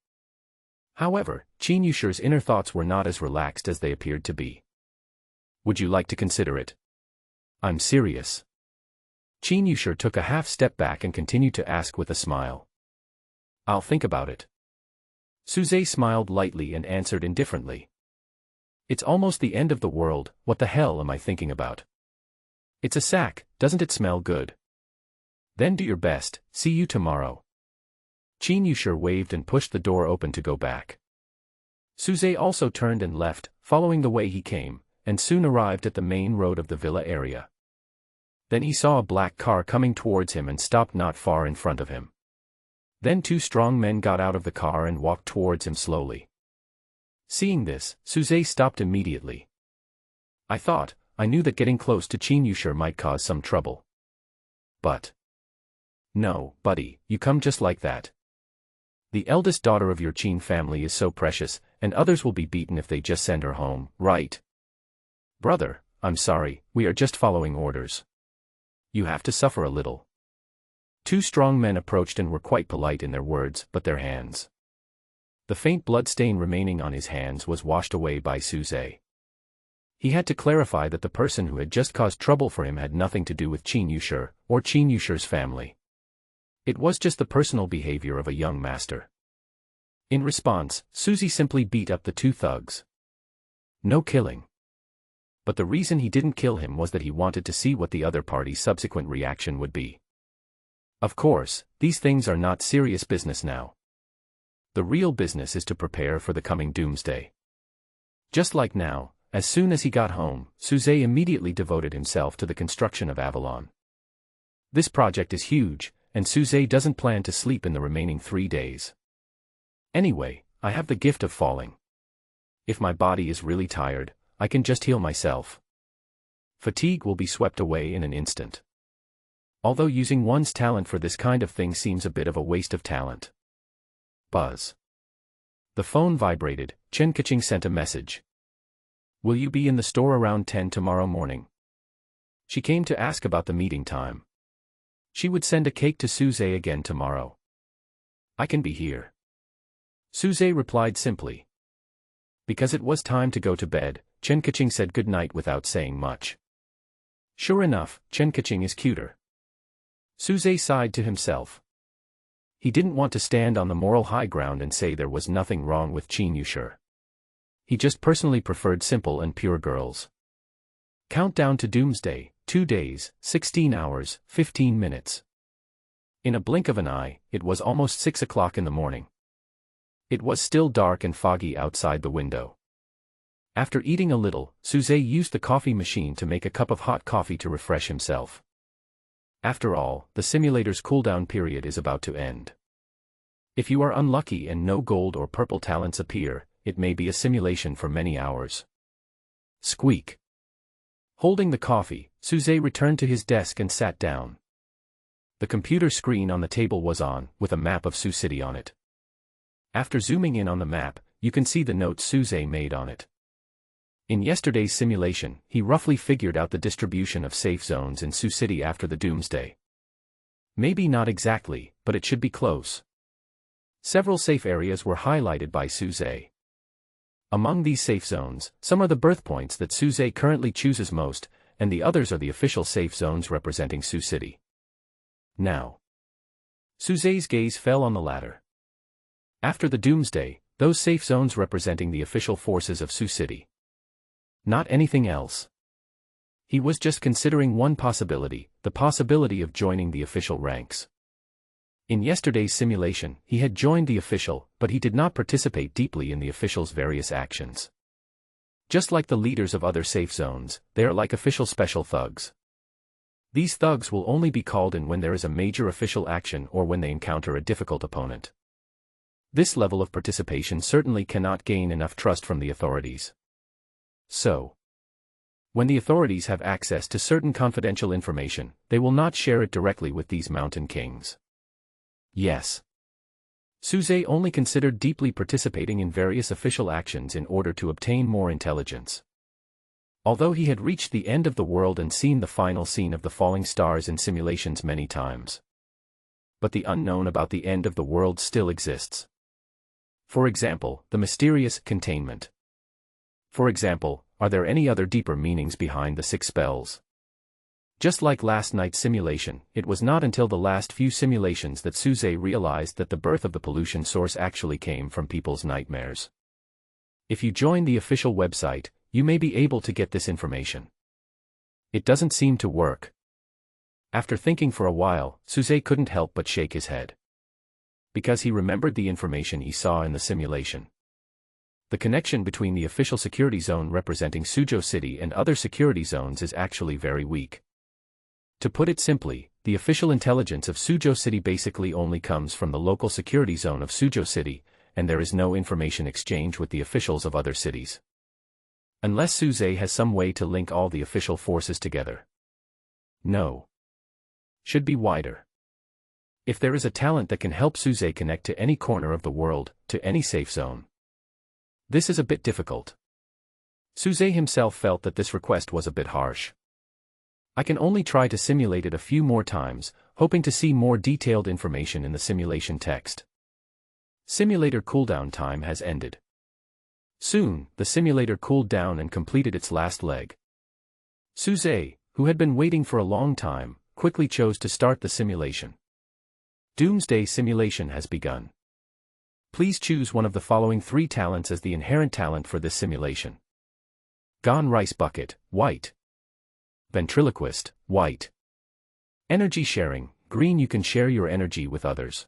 However, Chen Yushir's inner thoughts were not as relaxed as they appeared to be. Would you like to consider it? I'm serious. Chen Yushir took a half step back and continued to ask with a smile. I'll think about it. Suze smiled lightly and answered indifferently. It's almost the end of the world, what the hell am I thinking about? It's a sack, doesn't it smell good? Then do your best, see you tomorrow. Chen Yushir waved and pushed the door open to go back. Suze also turned and left, following the way he came, and soon arrived at the main road of the villa area. Then he saw a black car coming towards him and stopped not far in front of him. Then two strong men got out of the car and walked towards him slowly. Seeing this, Suze stopped immediately. I knew that getting close to Chen Yushir might cause some trouble. But... no, buddy, you come just like that. The eldest daughter of your Chen family is so precious, and others will be beaten if they just send her home, right? Brother, I'm sorry, we are just following orders. You have to suffer a little. Two strong men approached and were quite polite in their words, but their hands. The faint blood stain remaining on his hands was washed away by Suze. He had to clarify that the person who had just caused trouble for him had nothing to do with Chen Yushir, or Chen Yushir's family. It was just the personal behavior of a young master. In response, Suzy simply beat up the two thugs. No killing. But the reason he didn't kill him was that he wanted to see what the other party's subsequent reaction would be. Of course, these things are not serious business now. The real business is to prepare for the coming doomsday. Just like now, as soon as he got home, Suze immediately devoted himself to the construction of Avalon. This project is huge, and Suze doesn't plan to sleep in the remaining 3 days. Anyway, I have the gift of falling. If my body is really tired, I can just heal myself. Fatigue will be swept away in an instant. Although using one's talent for this kind of thing seems a bit of a waste of talent. Buzz. The phone vibrated. Chen Kaching sent a message. Will you be in the store around 10 tomorrow morning? She came to ask about the meeting time. She would send a cake to Suze again tomorrow. I can be here. Suze replied simply. Because it was time to go to bed, Chen Kaching said goodnight without saying much. Sure enough, Chen Kaching is cuter. Suze sighed to himself. He didn't want to stand on the moral high ground and say there was nothing wrong with Chen Yushur. He just personally preferred simple and pure girls. Countdown to doomsday, 2 days, 16 hours, 15 minutes. In a blink of an eye, it was almost 6 o'clock in the morning. It was still dark and foggy outside the window. After eating a little, Suze used the coffee machine to make a cup of hot coffee to refresh himself. After all, the simulator's cooldown period is about to end. If you are unlucky and no gold or purple talents appear, it may be a simulation for many hours. Squeak. Holding the coffee, Suze returned to his desk and sat down. The computer screen on the table was on, with a map of Sioux City on it. After zooming in on the map, you can see the notes Suze made on it. In yesterday's simulation, he roughly figured out the distribution of safe zones in Sioux City after the doomsday. Maybe not exactly, but it should be close. Several safe areas were highlighted by Suze. Among these safe zones, some are the birth points that Suze currently chooses most, and the others are the official safe zones representing Sioux City. Now, Suze's gaze fell on the latter. After the doomsday, those safe zones representing the official forces of Sioux City. Not anything else. He was just considering one possibility, the possibility of joining the official ranks. In yesterday's simulation, he had joined the official, but he did not participate deeply in the official's various actions. Just like the leaders of other safe zones, they are like official special thugs. These thugs will only be called in when there is a major official action or when they encounter a difficult opponent. This level of participation certainly cannot gain enough trust from the authorities. So, when the authorities have access to certain confidential information, they will not share it directly with these mountain kings. Yes. Suze only considered deeply participating in various official actions in order to obtain more intelligence. Although he had reached the end of the world and seen the final scene of the falling stars in simulations many times. But the unknown about the end of the world still exists. For example, the mysterious containment. For example, are there any other deeper meanings behind the 6 spells? Just like last night's simulation, it was not until the last few simulations that Suze realized that the birth of the pollution source actually came from people's nightmares. If you join the official website, you may be able to get this information. It doesn't seem to work. After thinking for a while, Suze couldn't help but shake his head. Because he remembered the information he saw in the simulation. The connection between the official security zone representing Suzhou City and other security zones is actually very weak. To put it simply, the official intelligence of Suzhou City basically only comes from the local security zone of Suzhou City, and there is no information exchange with the officials of other cities. Unless Suze has some way to link all the official forces together. No. Should be wider. If there is a talent that can help Suze connect to any corner of the world, to any safe zone. This is a bit difficult. Suze himself felt that this request was a bit harsh. I can only try to simulate it a few more times, hoping to see more detailed information in the simulation text. Simulator cooldown time has ended. Soon, the simulator cooled down and completed its last leg. Suze, who had been waiting for a long time, quickly chose to start the simulation. Doomsday simulation has begun. Please choose one of the following 3 talents as the inherent talent for this simulation. Gone Rice Bucket, white. Ventriloquist, white. Energy sharing, green. You can share your energy with others.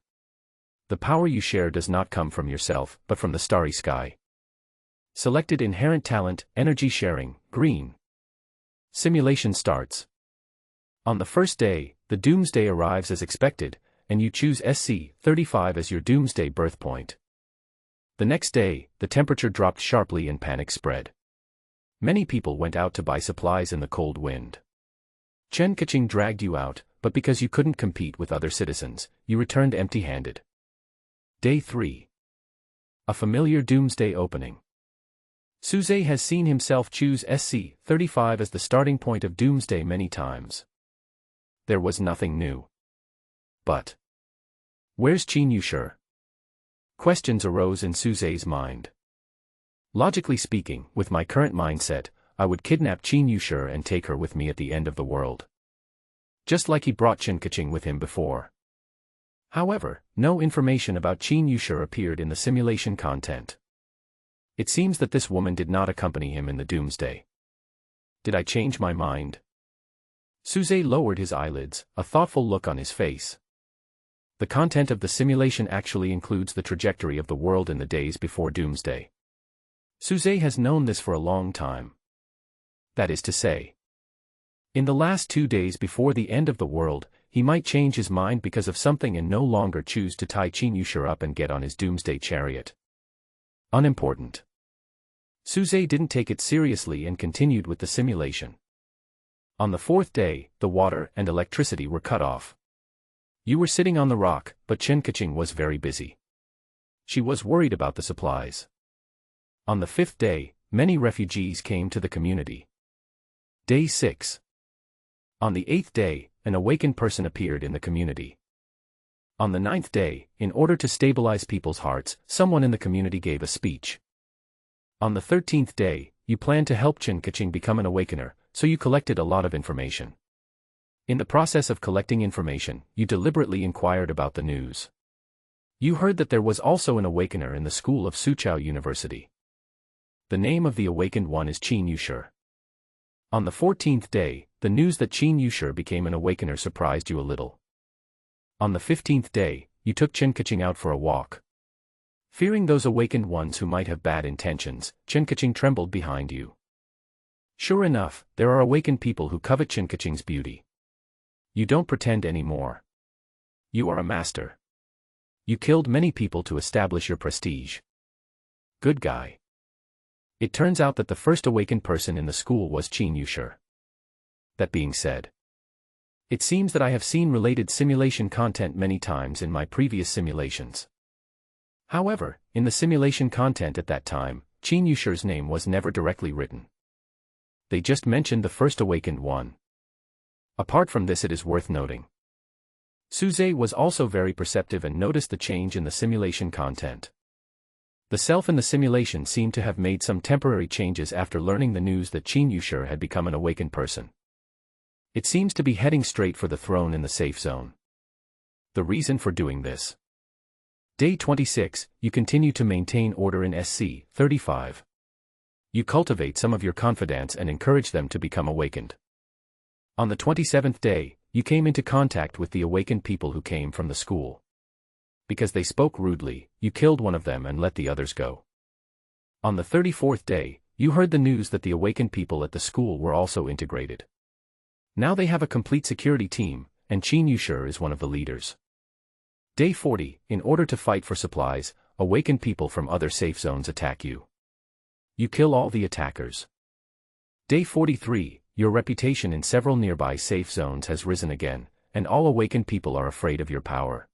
The power you share does not come from yourself, but from the starry sky. Selected inherent talent, energy sharing, green. Simulation starts. On the first day, the doomsday arrives as expected, and you choose SC35 as your doomsday birth point. The next day, the temperature dropped sharply and panic spread. Many people went out to buy supplies in the cold wind. Chen Kaching dragged you out, but because you couldn't compete with other citizens, you returned empty-handed. Day 3. A familiar doomsday opening. Suze has seen himself choose SC-35 as the starting point of Doomsday many times. There was nothing new. But where's Chen Yushur? Questions arose in Suze's mind. Logically speaking, with my current mindset, I would kidnap Chen Yushur and take her with me at the end of the world. Just like he brought Kaching with him before. However, no information about Chen Yushur appeared in the simulation content. It seems that this woman did not accompany him in the Doomsday. Did I change my mind? Suze lowered his eyelids, a thoughtful look on his face. The content of the simulation actually includes the trajectory of the world in the days before Doomsday. Suze has known this for a long time. That is to say, in the last 2 days before the end of the world, he might change his mind because of something and no longer choose to tie Chen Yushur up and get on his Doomsday chariot. Unimportant. Suze didn't take it seriously and continued with the simulation. On the 4th day, the water and electricity were cut off. You were sitting on the rock, but Kaching was very busy. She was worried about the supplies. On the 5th day, many refugees came to the community. Day 6. On the 8th day, an awakened person appeared in the community. On the 9th day, in order to stabilize people's hearts, someone in the community gave a speech. On the 13th day, you planned to help Kaching become an awakener, so you collected a lot of information. In the process of collecting information, you deliberately inquired about the news. You heard that there was also an awakener in the school of Suchao University. The name of the awakened one is Chen Yushur. On the 14th day, the news that Chen Yushur became an awakener surprised you a little. On the 15th day, you took Kaching out for a walk. Fearing those awakened ones who might have bad intentions, Kaching trembled behind you. Sure enough, there are awakened people who covet Kaching's beauty. You don't pretend anymore. You are a master. You killed many people to establish your prestige. Good guy. It turns out that the first awakened person in the school was Chen Yushur. That being said, it seems that I have seen related simulation content many times in my previous simulations. However, in the simulation content at that time, Chen Yushur's name was never directly written. They just mentioned the first awakened one. Apart from this, it is worth noting. Suze was also very perceptive and noticed the change in the simulation content. The self in the simulation seemed to have made some temporary changes after learning the news that Chen Yushur had become an awakened person. It seems to be heading straight for the throne in the safe zone. The reason for doing this. Day 26, you continue to maintain order in SC-35. You cultivate some of your confidants and encourage them to become awakened. On the 27th day, you came into contact with the awakened people who came from the school. Because they spoke rudely, you killed one of them and let the others go. On the 34th day, you heard the news that the awakened people at the school were also integrated. Now they have a complete security team, and Chen Yushur is one of the leaders. Day 40, in order to fight for supplies, awakened people from other safe zones attack you. You kill all the attackers. Day 43, your reputation in several nearby safe zones has risen again, and all awakened people are afraid of your power.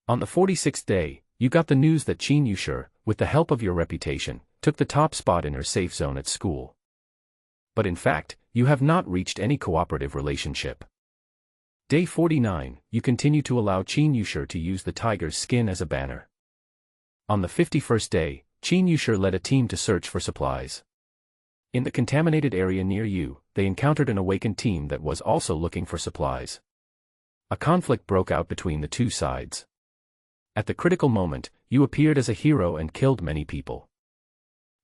On the 46th day, you got the news that Chen Yushur, with the help of your reputation, took the top spot in her safe zone at school. But in fact, you have not reached any cooperative relationship. Day 49, you continue to allow Chen Yushur to use the tiger's skin as a banner. On the 51st day, Chen Yushur led a team to search for supplies. In the contaminated area near you, they encountered an awakened team that was also looking for supplies. A conflict broke out between the two sides. At the critical moment, you appeared as a hero and killed many people.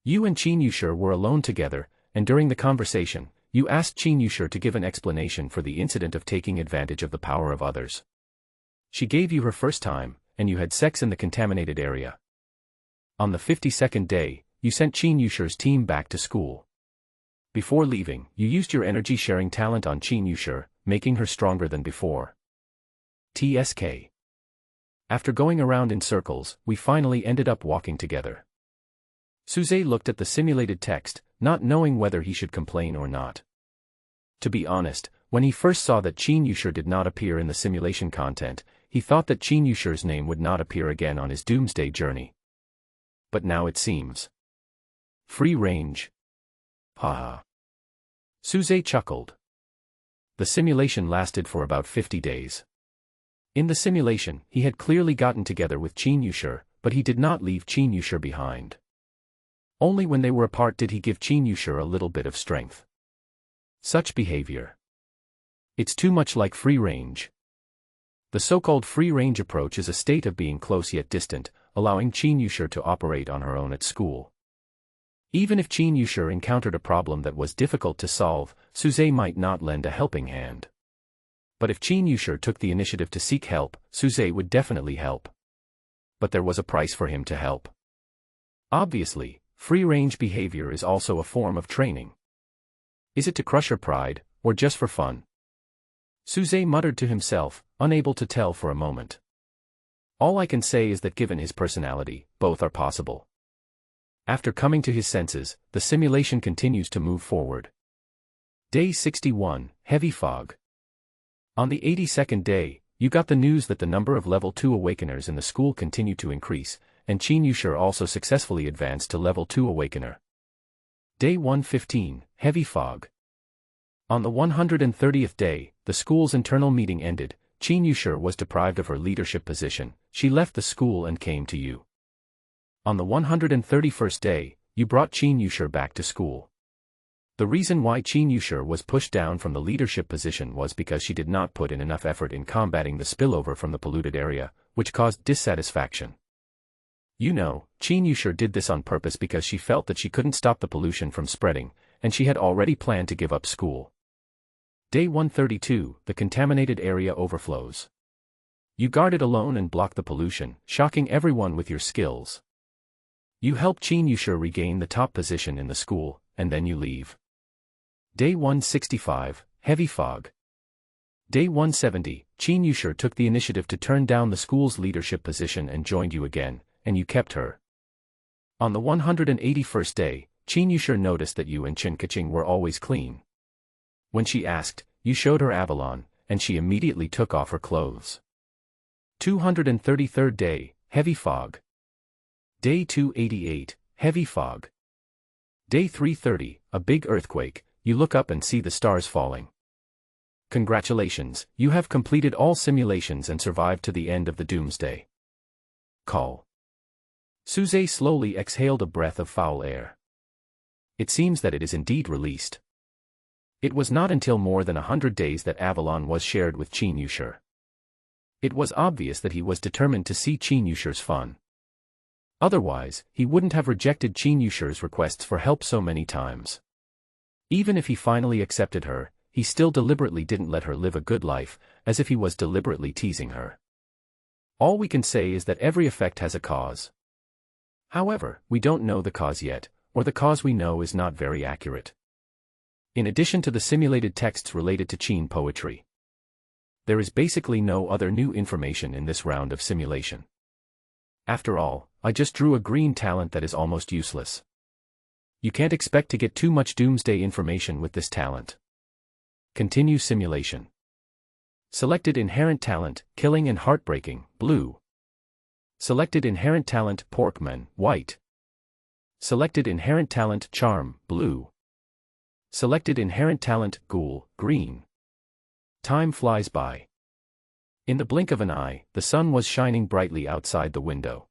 You and Chen Yushur were alone together, and during the conversation, you asked Chen Yushur to give an explanation for the incident of taking advantage of the power of others. She gave you her first time, and you had sex in the contaminated area. On the 52nd day, you sent Chen Yushur's team back to school. Before leaving, you used your energy-sharing talent on Chen Yushur, making her stronger than before. TSK. After going around in circles, we finally ended up walking together. Suze looked at the simulated text, not knowing whether he should complain or not. To be honest, when he first saw that Chen Yushur did not appear in the simulation content, he thought that Chen Yushur's name would not appear again on his doomsday journey. But now it seems. Free range. Ha. Suze chuckled. The simulation lasted for about 50 days. In the simulation, he had clearly gotten together with Chen Yushir, but he did not leave Chen Yushir behind. Only when they were apart did he give Chen Yushir a little bit of strength. Such behavior. It's too much like free range. The so-called free range approach is a state of being close yet distant, allowing Chen Yushir to operate on her own at school. Even if Chen Yushir encountered a problem that was difficult to solve, Suze might not lend a helping hand. But if Chen Yushir took the initiative to seek help, Suze would definitely help. But there was a price for him to help. Obviously, free-range behavior is also a form of training. Is it to crush her pride, or just for fun? Suze muttered to himself, unable to tell for a moment. All I can say is that given his personality, both are possible. After coming to his senses, the simulation continues to move forward. Day 61, Heavy Fog. On the 82nd day, you got the news that the number of Level 2 Awakeners in the school continued to increase, and Chen Yushir also successfully advanced to Level 2 Awakener. Day 115, Heavy Fog. On the 130th day, the school's internal meeting ended. Chen Yushir was deprived of her leadership position. She left the school and came to you. On the 131st day, you brought Chen Yushir back to school. The reason why Chen Yushir was pushed down from the leadership position was because she did not put in enough effort in combating the spillover from the polluted area, which caused dissatisfaction. You know, Chen Yushir did this on purpose because she felt that she couldn't stop the pollution from spreading, and she had already planned to give up school. Day 132, the contaminated area overflows. You guarded alone and blocked the pollution, shocking everyone with your skills. You help Chen Yushir regain the top position in the school, and then you leave. Day 165, Heavy Fog. Day 170, Chen Yushir took the initiative to turn down the school's leadership position and joined you again, and you kept her. On the 181st day, Chen Yushir noticed that you and Chen Kaching were always clean. When she asked, you showed her Avalon, and she immediately took off her clothes. 233rd day, Heavy Fog. Day 288, Heavy Fog. Day 330, a big earthquake. You look up and see the stars falling. Congratulations, you have completed all simulations and survived to the end of the doomsday. Call. Suze slowly exhaled a breath of foul air. It seems that it is indeed released. It was not until more than 100 days that Avalon was shared with Chen Yushir. It was obvious that he was determined to see Chen Yushir's fun. Otherwise, he wouldn't have rejected Chen Yushir's requests for help so many times. Even if he finally accepted her, he still deliberately didn't let her live a good life, as if he was deliberately teasing her. All we can say is that every effect has a cause. However, we don't know the cause yet, or the cause we know is not very accurate. In addition to the simulated texts related to Chen poetry, there is basically no other new information in this round of simulation. After all, I just drew a green talent that is almost useless. You can't expect to get too much doomsday information with this talent. Continue simulation. Selected inherent talent, killing and heartbreaking, blue. Selected inherent talent, porkman, white. Selected inherent talent, charm, blue. Selected inherent talent, ghoul, green. Time flies by. In the blink of an eye, the sun was shining brightly outside the window.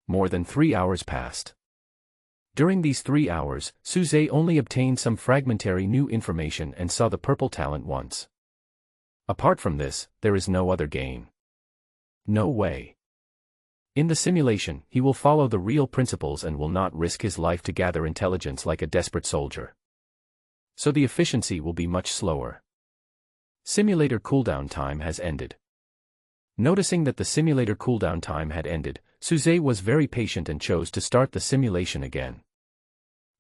More than 3 hours passed. During these 3 hours, Suze only obtained some fragmentary new information and saw the purple talent once. Apart from this, there is no other gain. No way. In the simulation, he will follow the real principles and will not risk his life to gather intelligence like a desperate soldier. So the efficiency will be much slower. Simulator cooldown time has ended. Noticing that the simulator cooldown time had ended, Suze was very patient and chose to start the simulation again.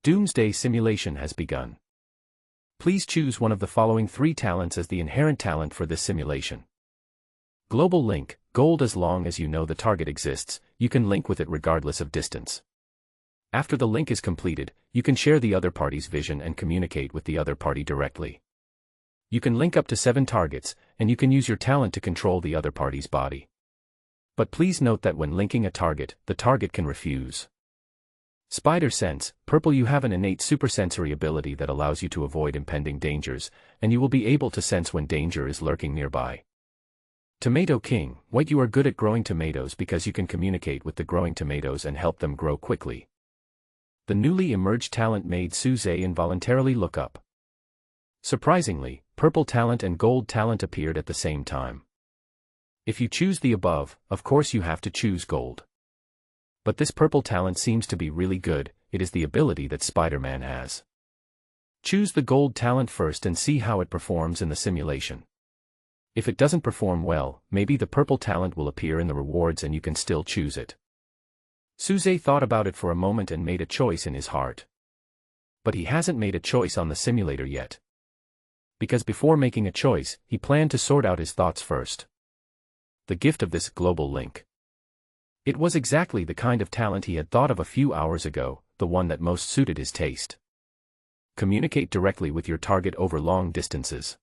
Doomsday simulation has begun. Please choose one of the following 3 talents as the inherent talent for this simulation. Global link, gold. As long as you know the target exists, you can link with it regardless of distance. After the link is completed, you can share the other party's vision and communicate with the other party directly. You can link up to 7 targets, and you can use your talent to control the other party's body. But please note that when linking a target, the target can refuse. Spider Sense, Purple. You have an innate supersensory ability that allows you to avoid impending dangers, and you will be able to sense when danger is lurking nearby. Tomato King, White. You are good at growing tomatoes because you can communicate with the growing tomatoes and help them grow quickly. The newly emerged talent made Suze involuntarily look up. Surprisingly, Purple Talent and Gold Talent appeared at the same time. If you choose the above, of course you have to choose Gold. But this Purple Talent seems to be really good. It is the ability that Spider-Man has. Choose the Gold Talent first and see how it performs in the simulation. If it doesn't perform well, maybe the Purple Talent will appear in the rewards and you can still choose it. Suze thought about it for a moment and made a choice in his heart. But he hasn't made a choice on the simulator yet. Because before making a choice, he planned to sort out his thoughts first. The gift of this global link. It was exactly the kind of talent he had thought of a few hours ago, the one that most suited his taste. Communicate directly with your target over long distances.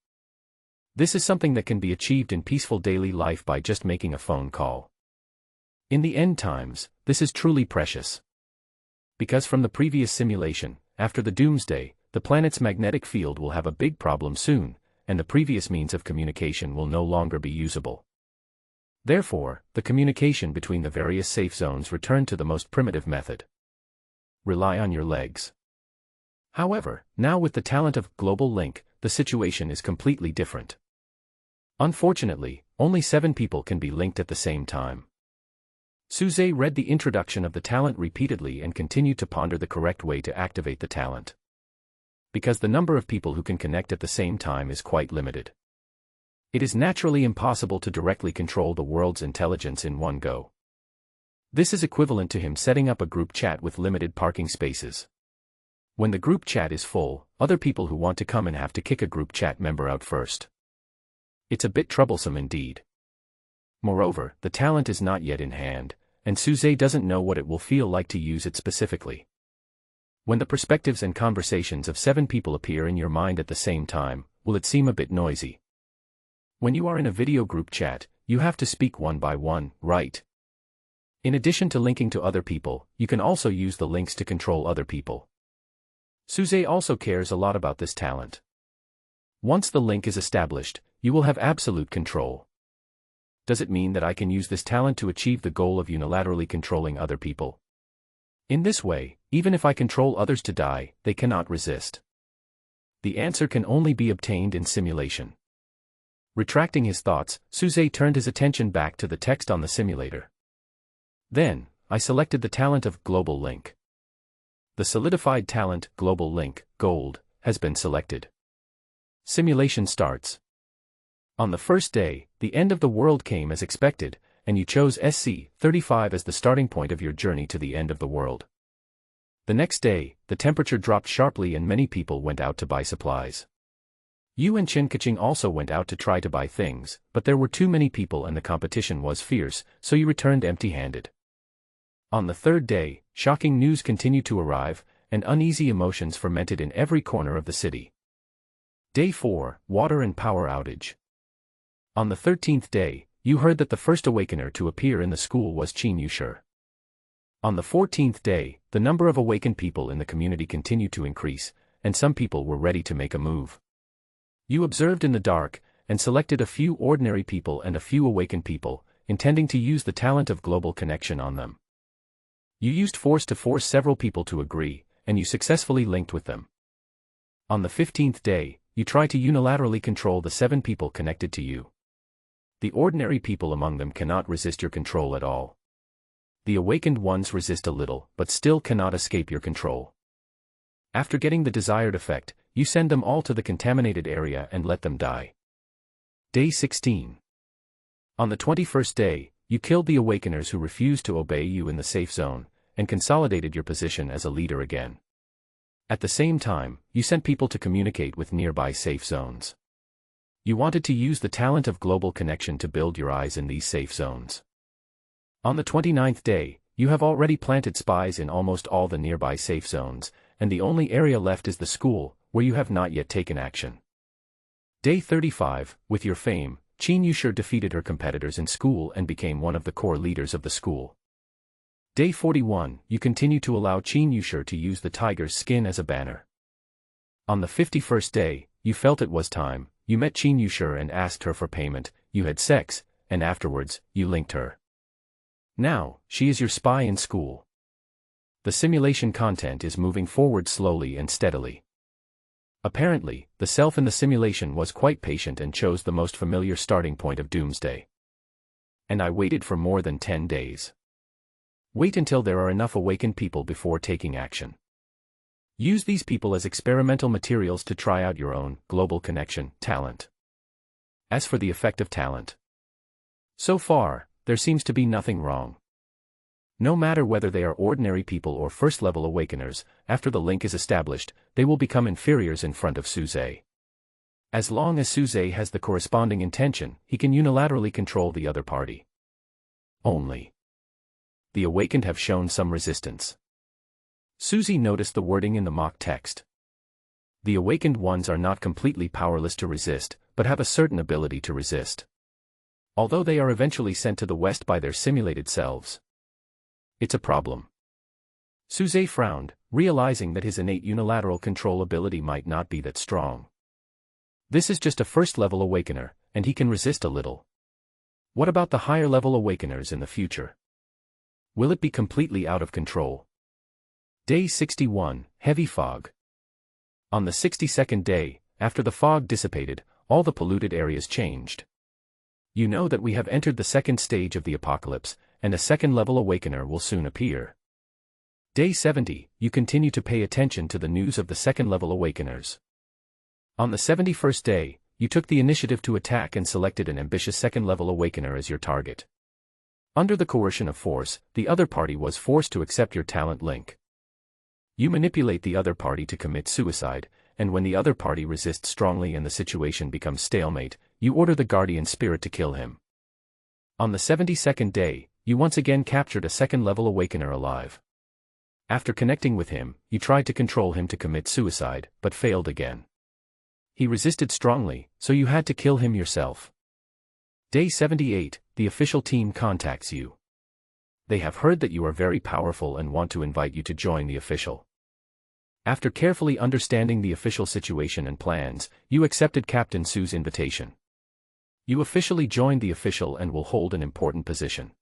This is something that can be achieved in peaceful daily life by just making a phone call. In the end times, this is truly precious. Because from the previous simulation, after the doomsday, the planet's magnetic field will have a big problem soon, and the previous means of communication will no longer be usable. Therefore, the communication between the various safe zones returned to the most primitive method. Rely on your legs. However, now with the talent of Global Link, the situation is completely different. Unfortunately, only 7 people can be linked at the same time. Suze read the introduction of the talent repeatedly and continued to ponder the correct way to activate the talent. Because the number of people who can connect at the same time is quite limited. It is naturally impossible to directly control the world's intelligence in one go. This is equivalent to him setting up a group chat with limited parking spaces. When the group chat is full, other people who want to come in have to kick a group chat member out first. It's a bit troublesome indeed. Moreover, the talent is not yet in hand, and Suze doesn't know what it will feel like to use it specifically. When the perspectives and conversations of 7 people appear in your mind at the same time, will it seem a bit noisy? When you are in a video group chat, you have to speak one by one, right? In addition to linking to other people, you can also use the links to control other people. Suze also cares a lot about this talent. Once the link is established, you will have absolute control. Does it mean that I can use this talent to achieve the goal of unilaterally controlling other people? In this way, even if I control others to die, they cannot resist. The answer can only be obtained in simulation. Retracting his thoughts, Suze turned his attention back to the text on the simulator. Then, I selected the talent of Global Link. The solidified talent, Global Link, Gold, has been selected. Simulation starts. On the first day, the end of the world came as expected, and you chose SC-35 as the starting point of your journey to the end of the world. The next day, the temperature dropped sharply and many people went out to buy supplies. You and Chen Kaching also went out to try to buy things, but there were too many people and the competition was fierce, so you returned empty-handed. On the third day, shocking news continued to arrive, and uneasy emotions fermented in every corner of the city. Day 4, Water and Power Outage. On the 13th day, you heard that the first awakener to appear in the school was Chen Yusher. On the 14th day, the number of awakened people in the community continued to increase, and some people were ready to make a move. You observed in the dark, and selected a few ordinary people and a few awakened people, intending to use the talent of global connection on them. You used force to force several people to agree, and you successfully linked with them. On the 15th day, you tried to unilaterally control the 7 people connected to you. The ordinary people among them cannot resist your control at all. The awakened ones resist a little, but still cannot escape your control. After getting the desired effect, you send them all to the contaminated area and let them die. Day 16. On the 21st day, you killed the awakeners who refused to obey you in the safe zone, and consolidated your position as a leader again. At the same time, you sent people to communicate with nearby safe zones. You wanted to use the talent of global connection to build your eyes in these safe zones. On the 29th day, you have already planted spies in almost all the nearby safe zones, and the only area left is the school, where you have not yet taken action. Day 35, with your fame, Chen Yusher defeated her competitors in school and became one of the core leaders of the school. Day 41, you continue to allow Chen Yushir to use the tiger's skin as a banner. On the 51st day, you felt it was time, you met Chen Yushir and asked her for payment, you had sex, and afterwards, you linked her. Now, she is your spy in school. The simulation content is moving forward slowly and steadily. Apparently, the self in the simulation was quite patient and chose the most familiar starting point of Doomsday. And I waited for more than 10 days. Wait until there are enough awakened people before taking action. Use these people as experimental materials to try out your own global connection talent. As for the effect of talent, so far, there seems to be nothing wrong. No matter whether they are ordinary people or first-level awakeners, after the link is established, they will become inferiors in front of Suze. As long as Suze has the corresponding intention, he can unilaterally control the other party. Only the awakened have shown some resistance. Suzy noticed the wording in the mock text. The awakened ones are not completely powerless to resist, but have a certain ability to resist. Although they are eventually sent to the West by their simulated selves. It's a problem. Suze frowned, realizing that his innate unilateral control ability might not be that strong. This is just a first-level awakener, and he can resist a little. What about the higher-level awakeners in the future? Will it be completely out of control? Day 61, Heavy Fog. On the 62nd day, after the fog dissipated, all the polluted areas changed. You know that we have entered the second stage of the apocalypse, and a second-level awakener will soon appear. Day 70, you continue to pay attention to the news of the second-level awakeners. On the 71st day, you took the initiative to attack and selected an ambitious second-level awakener as your target. Under the coercion of force, the other party was forced to accept your talent link. You manipulate the other party to commit suicide, and when the other party resists strongly and the situation becomes stalemate, you order the guardian spirit to kill him. On the 72nd day, you once again captured a second-level awakener alive. After connecting with him, you tried to control him to commit suicide, but failed again. He resisted strongly, so you had to kill him yourself. Day 78, the official team contacts you. They have heard that you are very powerful and want to invite you to join the official. After carefully understanding the official situation and plans, you accepted Captain Su's invitation. You officially joined the official and will hold an important position.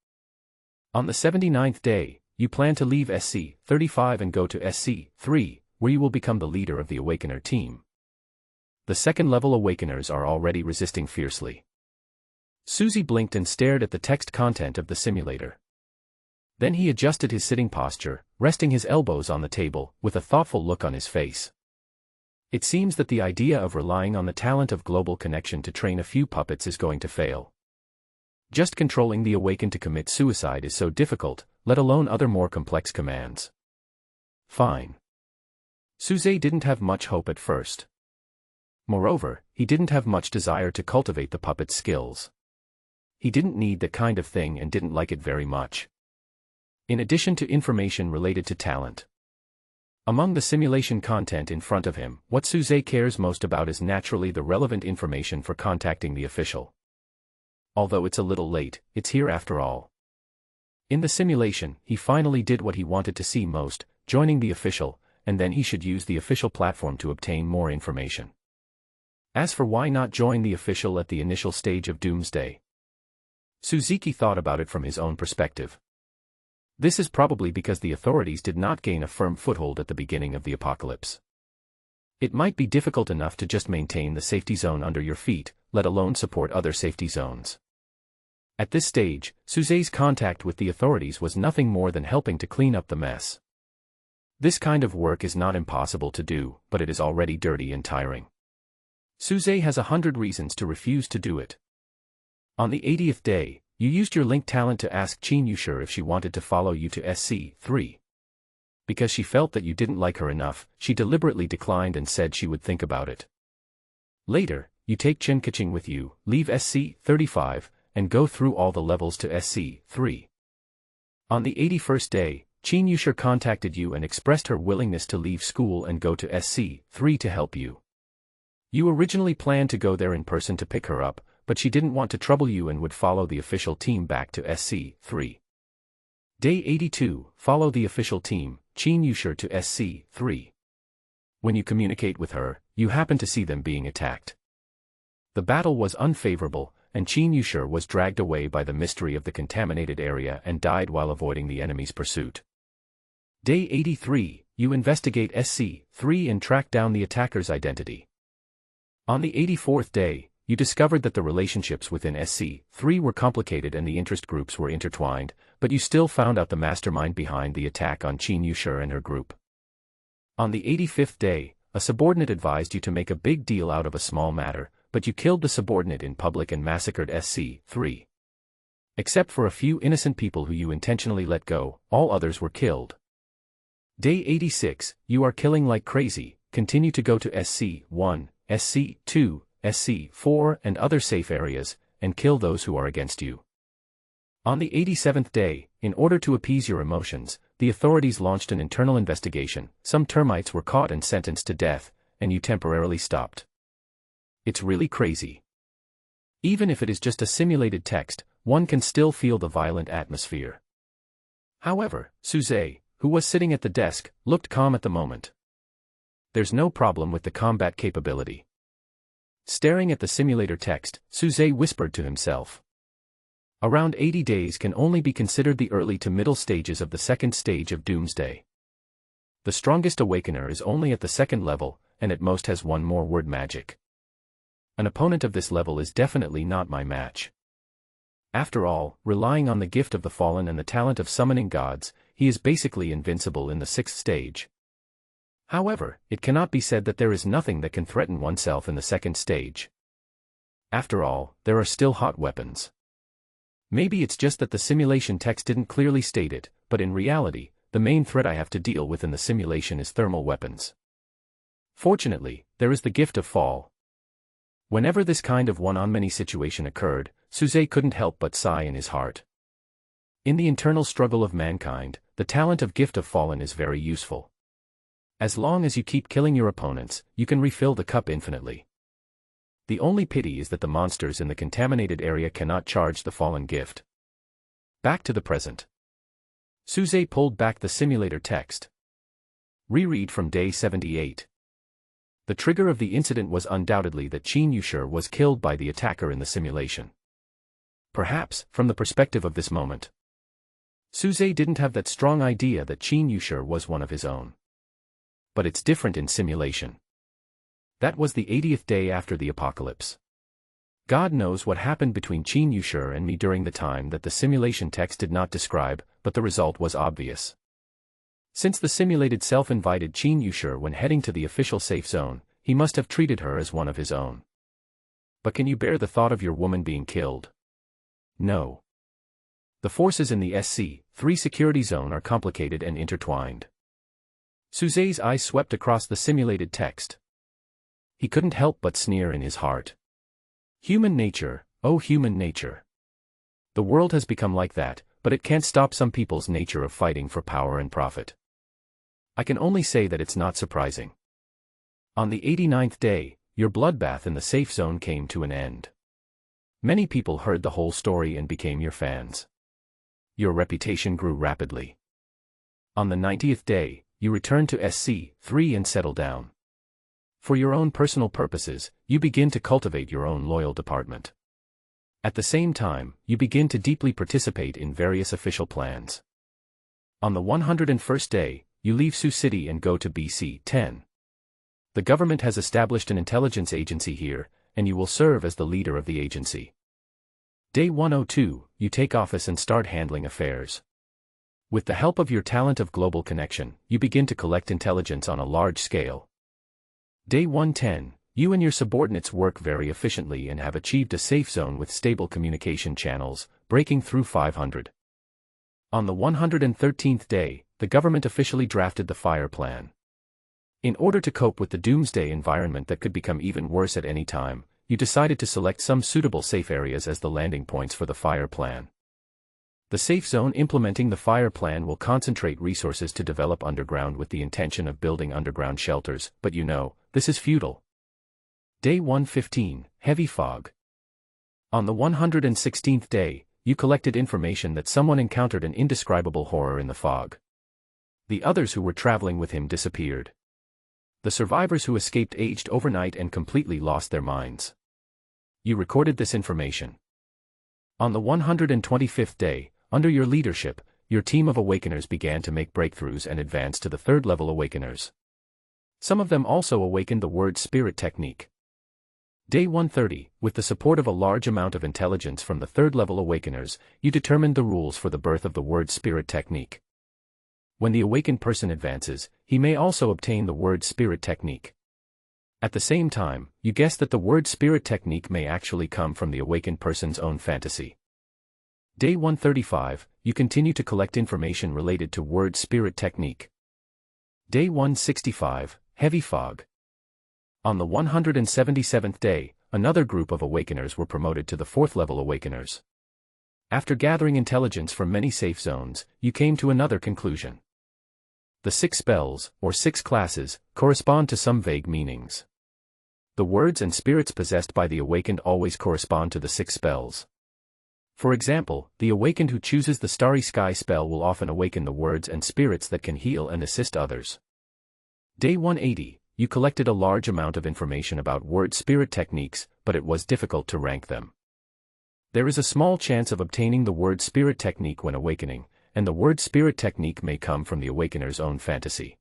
On the 79th day, you plan to leave SC-35 and go to SC-3, where you will become the leader of the Awakener team. The second-level Awakeners are already resisting fiercely. Suzy blinked and stared at the text content of the simulator. Then he adjusted his sitting posture, resting his elbows on the table, with a thoughtful look on his face. It seems that the idea of relying on the talent of global connection to train a few puppets is going to fail. Just controlling the awakened to commit suicide is so difficult, let alone other more complex commands. Fine. Suze didn't have much hope at first. Moreover, he didn't have much desire to cultivate the puppet's skills. He didn't need that kind of thing and didn't like it very much. In addition to information related to talent. Among the simulation content in front of him, what Suze cares most about is naturally the relevant information for contacting the official. Although it's a little late, it's here after all. In the simulation, he finally did what he wanted to see most, joining the official, and then he should use the official platform to obtain more information. As for why not join the official at the initial stage of Doomsday, Suzuki thought about it from his own perspective. This is probably because the authorities did not gain a firm foothold at the beginning of the apocalypse. It might be difficult enough to just maintain the safety zone under your feet, let alone support other safety zones. At this stage, Suze's contact with the authorities was nothing more than helping to clean up the mess. This kind of work is not impossible to do, but it is already dirty and tiring. Suze has 100 reasons to refuse to do it. On the 80th day, you used your link talent to ask Chen Yushir if she wanted to follow you to SC-3. Because she felt that you didn't like her enough, she deliberately declined and said she would think about it. Later, you take Chen Kaching with you, leave SC-35, and go through all the levels to SC-3. On the 81st day, Chen Yushir contacted you and expressed her willingness to leave school and go to SC-3 to help you. You originally planned to go there in person to pick her up, but she didn't want to trouble you and would follow the official team back to SC-3. Day 82, follow the official team, Chen Yusher to SC-3. When you communicate with her, you happen to see them being attacked. The battle was unfavorable, and Chen Yusher was dragged away by the mystery of the contaminated area and died while avoiding the enemy's pursuit. Day 83, you investigate SC-3 and track down the attacker's identity. On the 84th day, you discovered that the relationships within SC-3 were complicated and the interest groups were intertwined, but you still found out the mastermind behind the attack on Chen Yusher and her group. On the 85th day, a subordinate advised you to make a big deal out of a small matter, but you killed the subordinate in public and massacred SC-3. Except for a few innocent people who you intentionally let go, all others were killed. Day 86, you are killing like crazy, continue to go to SC-1, SC-2, SC-4 and other safe areas, and kill those who are against you. On the 87th day, in order to appease your emotions, the authorities launched an internal investigation, some termites were caught and sentenced to death, and you temporarily stopped. It's really crazy. Even if it is just a simulated text, one can still feel the violent atmosphere. However, Suze, who was sitting at the desk, looked calm at the moment. There's no problem with the combat capability. Staring at the simulator text, Suze whispered to himself. Around 80 days can only be considered the early to middle stages of the second stage of Doomsday. The strongest awakener is only at the second level, and at most has one more word magic. An opponent of this level is definitely not my match. After all, relying on the gift of the fallen and the talent of summoning gods, he is basically invincible in the sixth stage. However, it cannot be said that there is nothing that can threaten oneself in the second stage. After all, there are still hot weapons. Maybe it's just that the simulation text didn't clearly state it, but in reality, the main threat I have to deal with in the simulation is thermal weapons. Fortunately, there is the gift of fall. Whenever this kind of one-on-many situation occurred, Suze couldn't help but sigh in his heart. In the internal struggle of mankind, the talent of gift of fallen is very useful. As long as you keep killing your opponents, you can refill the cup infinitely. The only pity is that the monsters in the contaminated area cannot charge the fallen gift. Back to the present. Suze pulled back the simulator text. Reread from day 78. The trigger of the incident was undoubtedly that Chen Yusher was killed by the attacker in the simulation. Perhaps, from the perspective of this moment, Suze didn't have that strong idea that Chen Yusher was one of his own. But it's different in simulation. That was the 80th day after the apocalypse. God knows what happened between Chen Yusher and me during the time that the simulation text did not describe, but the result was obvious. Since the simulated self invited Chen Yusher when heading to the official safe zone, he must have treated her as one of his own. But can you bear the thought of your woman being killed? No. The forces in the SC-3 security zone are complicated and intertwined. Suze's eyes swept across the simulated text. He couldn't help but sneer in his heart. Human nature, oh human nature. The world has become like that, but it can't stop some people's nature of fighting for power and profit. I can only say that it's not surprising. On the 89th day, your bloodbath in the safe zone came to an end. Many people heard the whole story and became your fans. Your reputation grew rapidly. On the 90th day, you returned to SC-3 and settle down. For your own personal purposes, you begin to cultivate your own loyal department. At the same time, you begin to deeply participate in various official plans. On the 101st day, you leave Sioux City and go to BC-10. The government has established an intelligence agency here, and you will serve as the leader of the agency. Day 102, you take office and start handling affairs. With the help of your talent of global connection, you begin to collect intelligence on a large scale. Day 110, you and your subordinates work very efficiently and have achieved a safe zone with stable communication channels, breaking through 500. On the 113th day, the government officially drafted the fire plan. In order to cope with the doomsday environment that could become even worse at any time, you decided to select some suitable safe areas as the landing points for the fire plan. The safe zone implementing the fire plan will concentrate resources to develop underground with the intention of building underground shelters, but you know, this is futile. Day 115, heavy fog. On the 116th day, you collected information that someone encountered an indescribable horror in the fog. The others who were traveling with him disappeared. The survivors who escaped aged overnight and completely lost their minds. You recorded this information. On the 125th day, under your leadership, your team of awakeners began to make breakthroughs and advance to the third-level awakeners. Some of them also awakened the word spirit technique. Day 130, with the support of a large amount of intelligence from the third-level awakeners, you determined the rules for the birth of the word spirit technique. When the awakened person advances, he may also obtain the word spirit technique. At the same time, you guess that the word spirit technique may actually come from the awakened person's own fantasy. Day 135, you continue to collect information related to word spirit technique. Day 165, heavy fog. On the 177th day, another group of awakeners were promoted to the fourth-level awakeners. After gathering intelligence from many safe zones, you came to another conclusion. The 6 spells, or 6 classes, correspond to some vague meanings. The words and spirits possessed by the awakened always correspond to the 6 spells. For example, the awakened who chooses the Starry Sky spell will often awaken the words and spirits that can heal and assist others. Day 180, you collected a large amount of information about word spirit techniques, but it was difficult to rank them. There is a small chance of obtaining the word spirit technique when awakening, and the word spirit technique may come from the awakener's own fantasy.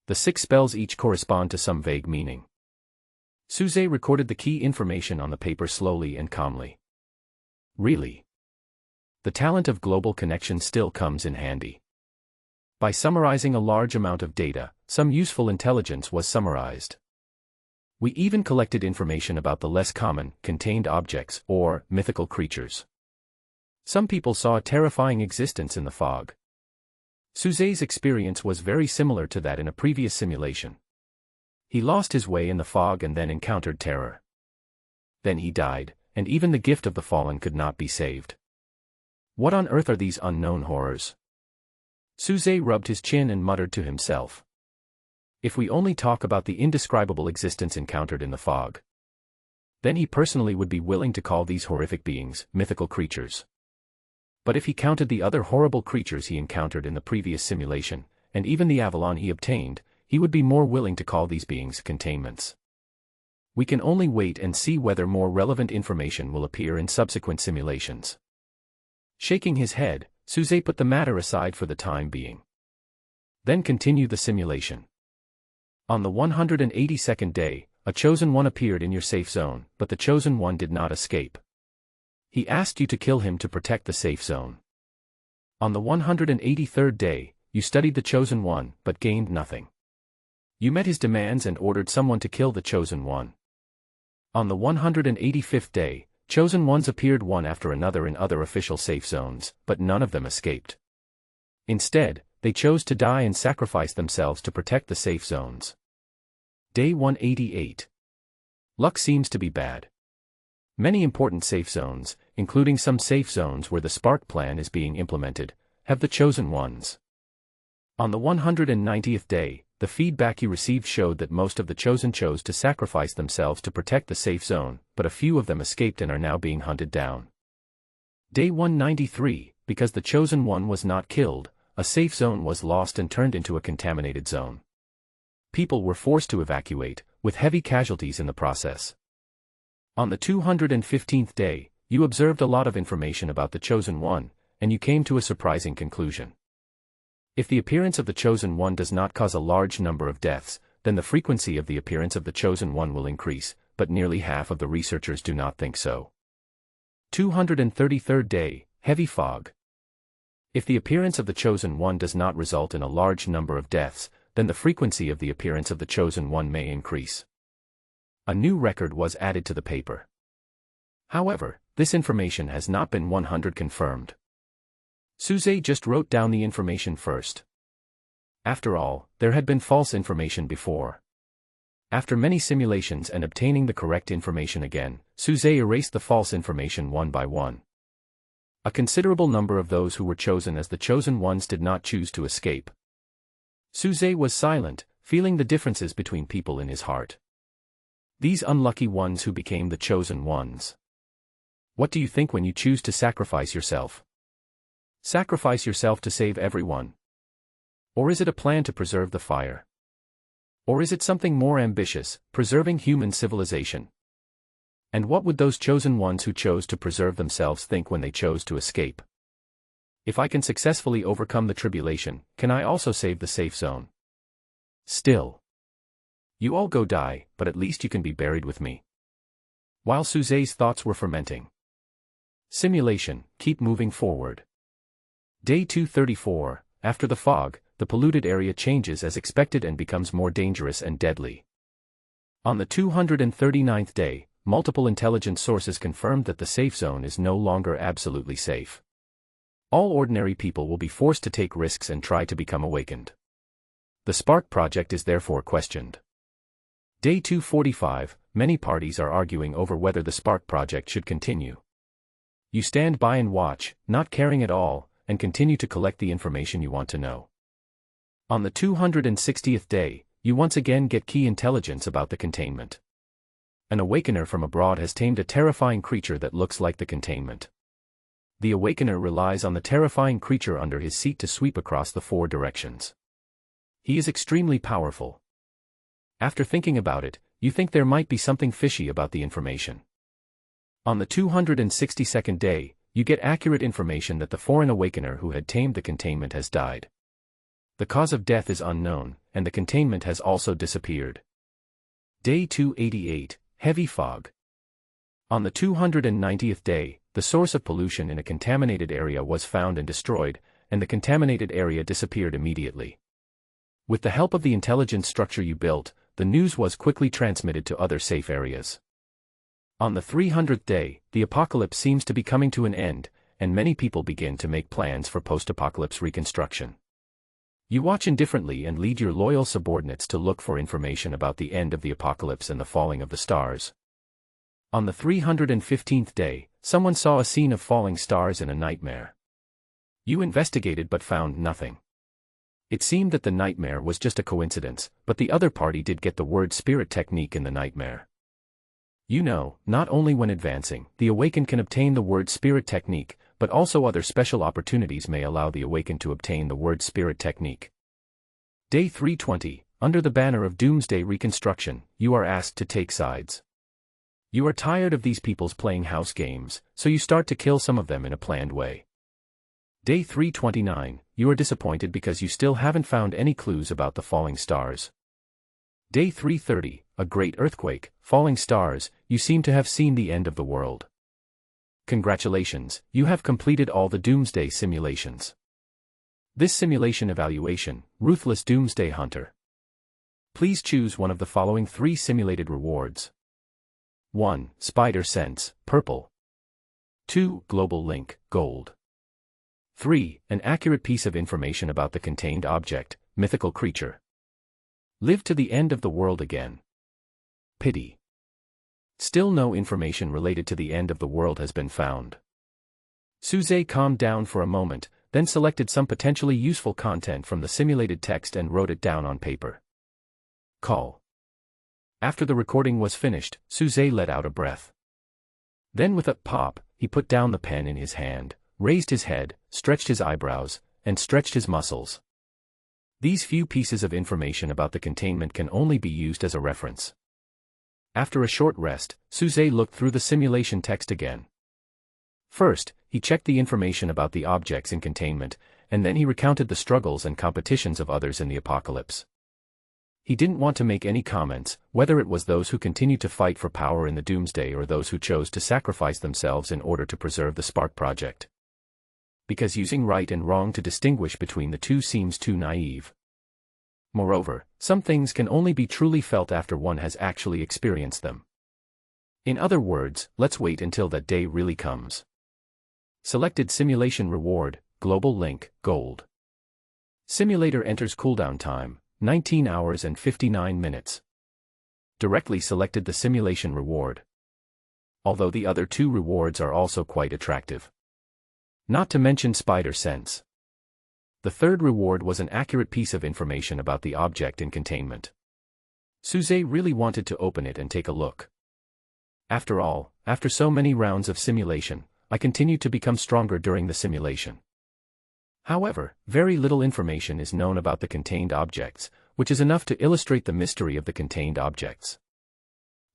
The 6 spells each correspond to some vague meaning. Suze recorded the key information on the paper slowly and calmly. Really? The talent of global connection still comes in handy. By summarizing a large amount of data, some useful intelligence was summarized. We even collected information about the less common, contained objects, or mythical creatures. Some people saw a terrifying existence in the fog. Suze's experience was very similar to that in a previous simulation. He lost his way in the fog and then encountered terror. Then he died, and even the gift of the fallen could not be saved. What on earth are these unknown horrors? Suze rubbed his chin and muttered to himself. If we only talk about the indescribable existence encountered in the fog, then he personally would be willing to call these horrific beings mythical creatures. But if he counted the other horrible creatures he encountered in the previous simulation, and even the Avalon he obtained, he would be more willing to call these beings containments. We can only wait and see whether more relevant information will appear in subsequent simulations. Shaking his head, Suze put the matter aside for the time being. Then continue the simulation. On the 182nd day, a chosen one appeared in your safe zone, but the chosen one did not escape. He asked you to kill him to protect the safe zone. On the 183rd day, you studied the chosen one, but gained nothing. You met his demands and ordered someone to kill the chosen one. On the 185th day, chosen ones appeared one after another in other official safe zones, but none of them escaped. Instead, they chose to die and sacrifice themselves to protect the safe zones. Day 188. Luck seems to be bad. Many important safe zones, including some safe zones where the Spark plan is being implemented, have the chosen ones. On the 190th day, the feedback you received showed that most of the chosen chose to sacrifice themselves to protect the safe zone, but a few of them escaped and are now being hunted down. Day 193, because the chosen one was not killed, a safe zone was lost and turned into a contaminated zone. People were forced to evacuate, with heavy casualties in the process. On the 215th day, you observed a lot of information about the chosen one, and you came to a surprising conclusion. If the appearance of the chosen one does not cause a large number of deaths, then the frequency of the appearance of the chosen one will increase, but nearly half of the researchers do not think so. 233rd day, heavy fog. If the appearance of the chosen one does not result in a large number of deaths, then the frequency of the appearance of the chosen one may increase. A new record was added to the paper. However, this information has not been 100% confirmed. Suze just wrote down the information first. After all, there had been false information before. After many simulations and obtaining the correct information again, Suze erased the false information one by one. A considerable number of those who were chosen as the chosen ones did not choose to escape. Suze was silent, feeling the differences between people in his heart. These unlucky ones who became the chosen ones. What do you think when you choose to sacrifice yourself? Sacrifice yourself to save everyone? Or is it a plan to preserve the fire? Or is it something more ambitious, preserving human civilization? And what would those chosen ones who chose to preserve themselves think when they chose to escape? If I can successfully overcome the tribulation, can I also save the safe zone? Still. You all go die, but at least you can be buried with me. While Suzai's thoughts were fermenting. Simulation, keep moving forward. Day 234, after the fog, the polluted area changes as expected and becomes more dangerous and deadly. On the 239th day, multiple intelligence sources confirmed that the safe zone is no longer absolutely safe. All ordinary people will be forced to take risks and try to become awakened. The Spark project is therefore questioned. Day 245, many parties are arguing over whether the Spark project should continue. You stand by and watch, not caring at all, and continue to collect the information you want to know. On the 260th day, you once again get key intelligence about the containment. An awakener from abroad has tamed a terrifying creature that looks like the containment. The awakener relies on the terrifying creature under his seat to sweep across the 4 directions. He is extremely powerful. After thinking about it, you think there might be something fishy about the information. On the 262nd day, you get accurate information that the foreign awakener who had tamed the containment has died. The cause of death is unknown, and the containment has also disappeared. Day 288, heavy fog. On the 290th day, the source of pollution in a contaminated area was found and destroyed, and the contaminated area disappeared immediately. With the help of the intelligence structure you built, the news was quickly transmitted to other safe areas. On the 300th day, the apocalypse seems to be coming to an end, and many people begin to make plans for post-apocalypse reconstruction. You watch indifferently and lead your loyal subordinates to look for information about the end of the apocalypse and the falling of the stars. On the 315th day, someone saw a scene of falling stars in a nightmare. You investigated but found nothing. It seemed that the nightmare was just a coincidence, but the other party did get the word spirit technique in the nightmare. You know, not only when advancing, the awakened can obtain the word spirit technique, but also other special opportunities may allow the awakened to obtain the word spirit technique. Day 320, under the banner of Doomsday Reconstruction, you are asked to take sides. You are tired of these people's playing house games, so you start to kill some of them in a planned way. Day 329, you are disappointed because you still haven't found any clues about the falling stars. Day 330, a great earthquake, falling stars, you seem to have seen the end of the world. Congratulations, you have completed all the Doomsday simulations. This simulation evaluation, Ruthless Doomsday Hunter. Please choose one of the following 3 simulated rewards. 1. Spider Sense, purple. 2. Global Link, gold. 3. An accurate piece of information about the contained object, mythical creature. Live to the end of the world again. Pity. Still no information related to the end of the world has been found. Suzai calmed down for a moment, then selected some potentially useful content from the simulated text and wrote it down on paper. Call. After the recording was finished, Suzai let out a breath. Then with a pop, he put down the pen in his hand, raised his head, stretched his eyebrows, and stretched his muscles. These few pieces of information about the containment can only be used as a reference. After a short rest, Suzai looked through the simulation text again. First, he checked the information about the objects in containment, and then he recounted the struggles and competitions of others in the apocalypse. He didn't want to make any comments, whether it was those who continued to fight for power in the Doomsday or those who chose to sacrifice themselves in order to preserve the Spark project. Because using right and wrong to distinguish between the two seems too naive. Moreover, some things can only be truly felt after one has actually experienced them. In other words, let's wait until that day really comes. Selected simulation reward, global link, gold. Simulator enters cooldown time, 19 hours and 59 minutes. Directly selected the simulation reward. Although the other 2 rewards are also quite attractive. Not to mention Spider Sense. The third reward was an accurate piece of information about the object in containment. Suzai really wanted to open it and take a look. After all, after so many rounds of simulation, I continued to become stronger during the simulation. However, very little information is known about the contained objects, which is enough to illustrate the mystery of the contained objects.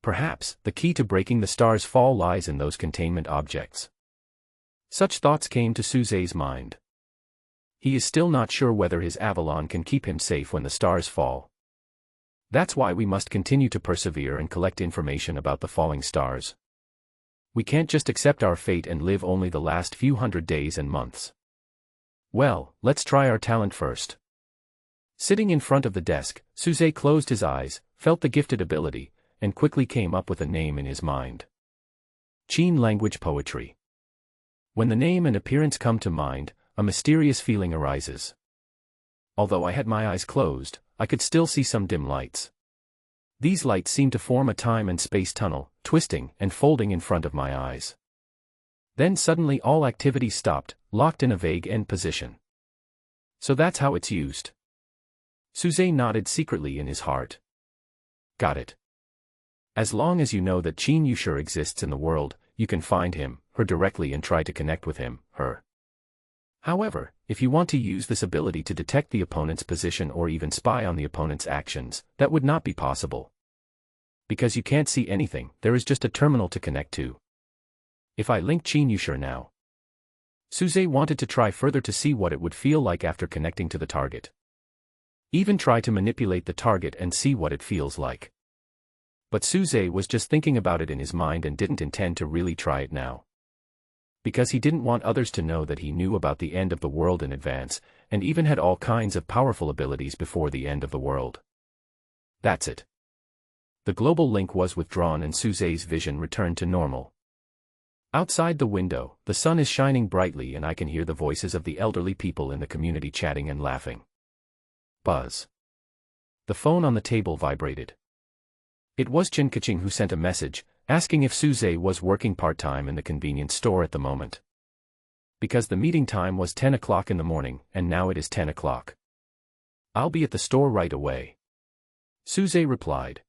Perhaps, the key to breaking the star's fall lies in those containment objects. Such thoughts came to Suze's mind. He is still not sure whether his Avalon can keep him safe when the stars fall. That's why we must continue to persevere and collect information about the falling stars. We can't just accept our fate and live only the last few hundred days and months. Well, let's try our talent first. Sitting in front of the desk, Suze closed his eyes, felt the gifted ability, and quickly came up with a name in his mind. Chen language poetry. When the name and appearance come to mind, a mysterious feeling arises. Although I had my eyes closed, I could still see some dim lights. These lights seemed to form a time and space tunnel, twisting and folding in front of my eyes. Then suddenly all activity stopped, locked in a vague end position. So that's how it's used. Suze nodded secretly in his heart. Got it. As long as you know that Chen Yushur exists in the world, you can find him, her directly and try to connect with him, her. However, if you want to use this ability to detect the opponent's position or even spy on the opponent's actions, that would not be possible. Because you can't see anything, there is just a terminal to connect to. If I link Chen Yushur now. Suze wanted to try further to see what it would feel like after connecting to the target. Even try to manipulate the target and see what it feels like. But Suze was just thinking about it in his mind and didn't intend to really try it now. Because he didn't want others to know that he knew about the end of the world in advance, and even had all kinds of powerful abilities before the end of the world. That's it. The global link was withdrawn and Suze's vision returned to normal. Outside the window, the sun is shining brightly and I can hear the voices of the elderly people in the community chatting and laughing. Buzz. The phone on the table vibrated. It was Chen Kaching who sent a message, asking if Suze was working part-time in the convenience store at the moment. Because the meeting time was 10 o'clock in the morning, and now it is 10 o'clock. I'll be at the store right away. Suze replied.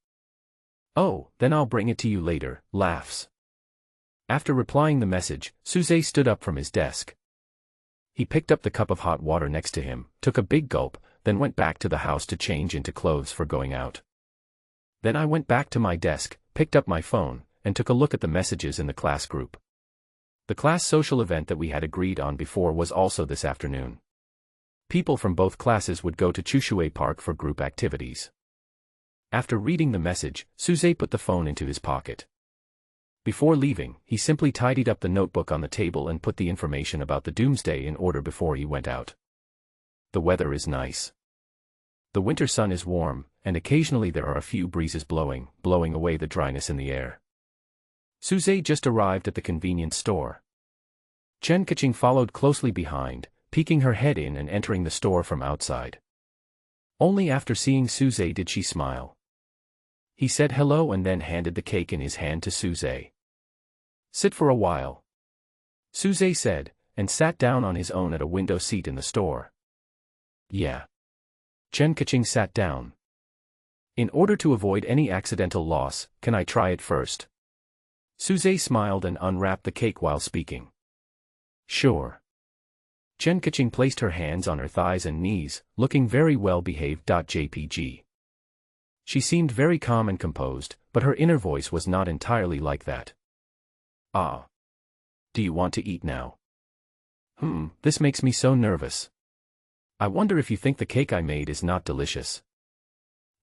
Oh, then I'll bring it to you later, laughs. After replying the message, Suze stood up from his desk. He picked up the cup of hot water next to him, took a big gulp, then went back to the house to change into clothes for going out. Then I went back to my desk, picked up my phone, and took a look at the messages in the class group. The class social event that we had agreed on before was also this afternoon. People from both classes would go to Chushui Park for group activities. After reading the message, Suze put the phone into his pocket. Before leaving, he simply tidied up the notebook on the table and put the information about the doomsday in order before he went out. The weather is nice. The winter sun is warm, and occasionally there are a few breezes blowing away the dryness in the air. Suze just arrived at the convenience store. Chen Kaching followed closely behind, peeking her head in and entering the store from outside. Only after seeing Suze did she smile. He said hello and then handed the cake in his hand to Suze. Sit for a while. Suze said, and sat down on his own at a window seat in the store. Yeah. Chen Kaching sat down. In order to avoid any accidental loss, can I try it first? Suze smiled and unwrapped the cake while speaking. Sure. Chen Kaching placed her hands on her thighs and knees, looking very well behaved. JPG. She seemed very calm and composed, but her inner voice was not entirely like that. Ah. Do you want to eat now? This makes me so nervous. I wonder if you think the cake I made is not delicious.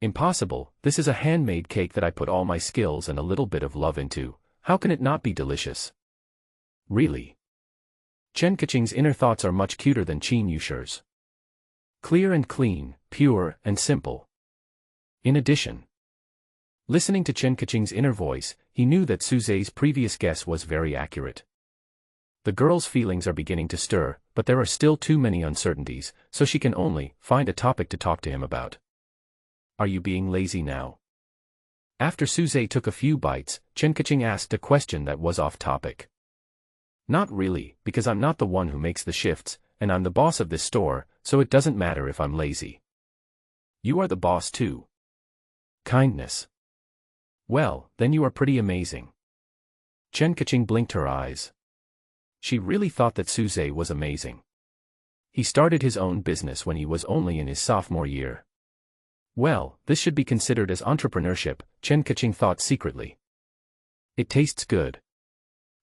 Impossible, this is a handmade cake that I put all my skills and a little bit of love into. How can it not be delicious? Really? Chen Kaching's inner thoughts are much cuter than Chen Yushur's. Clear and clean, pure and simple. In addition, listening to Chen Kaching's inner voice, he knew that Suze's previous guess was very accurate. The girl's feelings are beginning to stir, but there are still too many uncertainties, so she can only find a topic to talk to him about. Are you being lazy now? After Suze took a few bites, Chen Kaching asked a question that was off topic. Not really, because I'm not the one who makes the shifts, and I'm the boss of this store, so it doesn't matter if I'm lazy. You are the boss too. Kindness. Well, then you are pretty amazing. Chen Kaching blinked her eyes. She really thought that Suze was amazing. He started his own business when he was only in his sophomore year. Well, this should be considered as entrepreneurship, Chen Kaching thought secretly. It tastes good.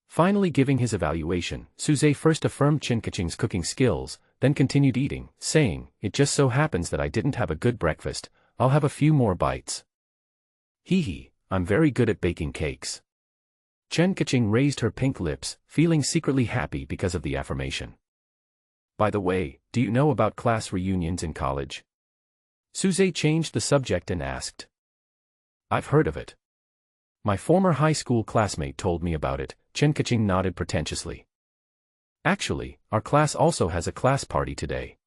Finally giving his evaluation, Suze first affirmed Chen Kaching's cooking skills, then continued eating, saying, "It just so happens that I didn't have a good breakfast, I'll have a few more bites." Hee hee, I'm very good at baking cakes. Chen Kaching raised her pink lips, feeling secretly happy because of the affirmation. By the way, do you know about class reunions in college? Suze changed the subject and asked. I've heard of it. My former high school classmate told me about it, Chen Kaching nodded pretentiously. Actually, our class also has a class party today.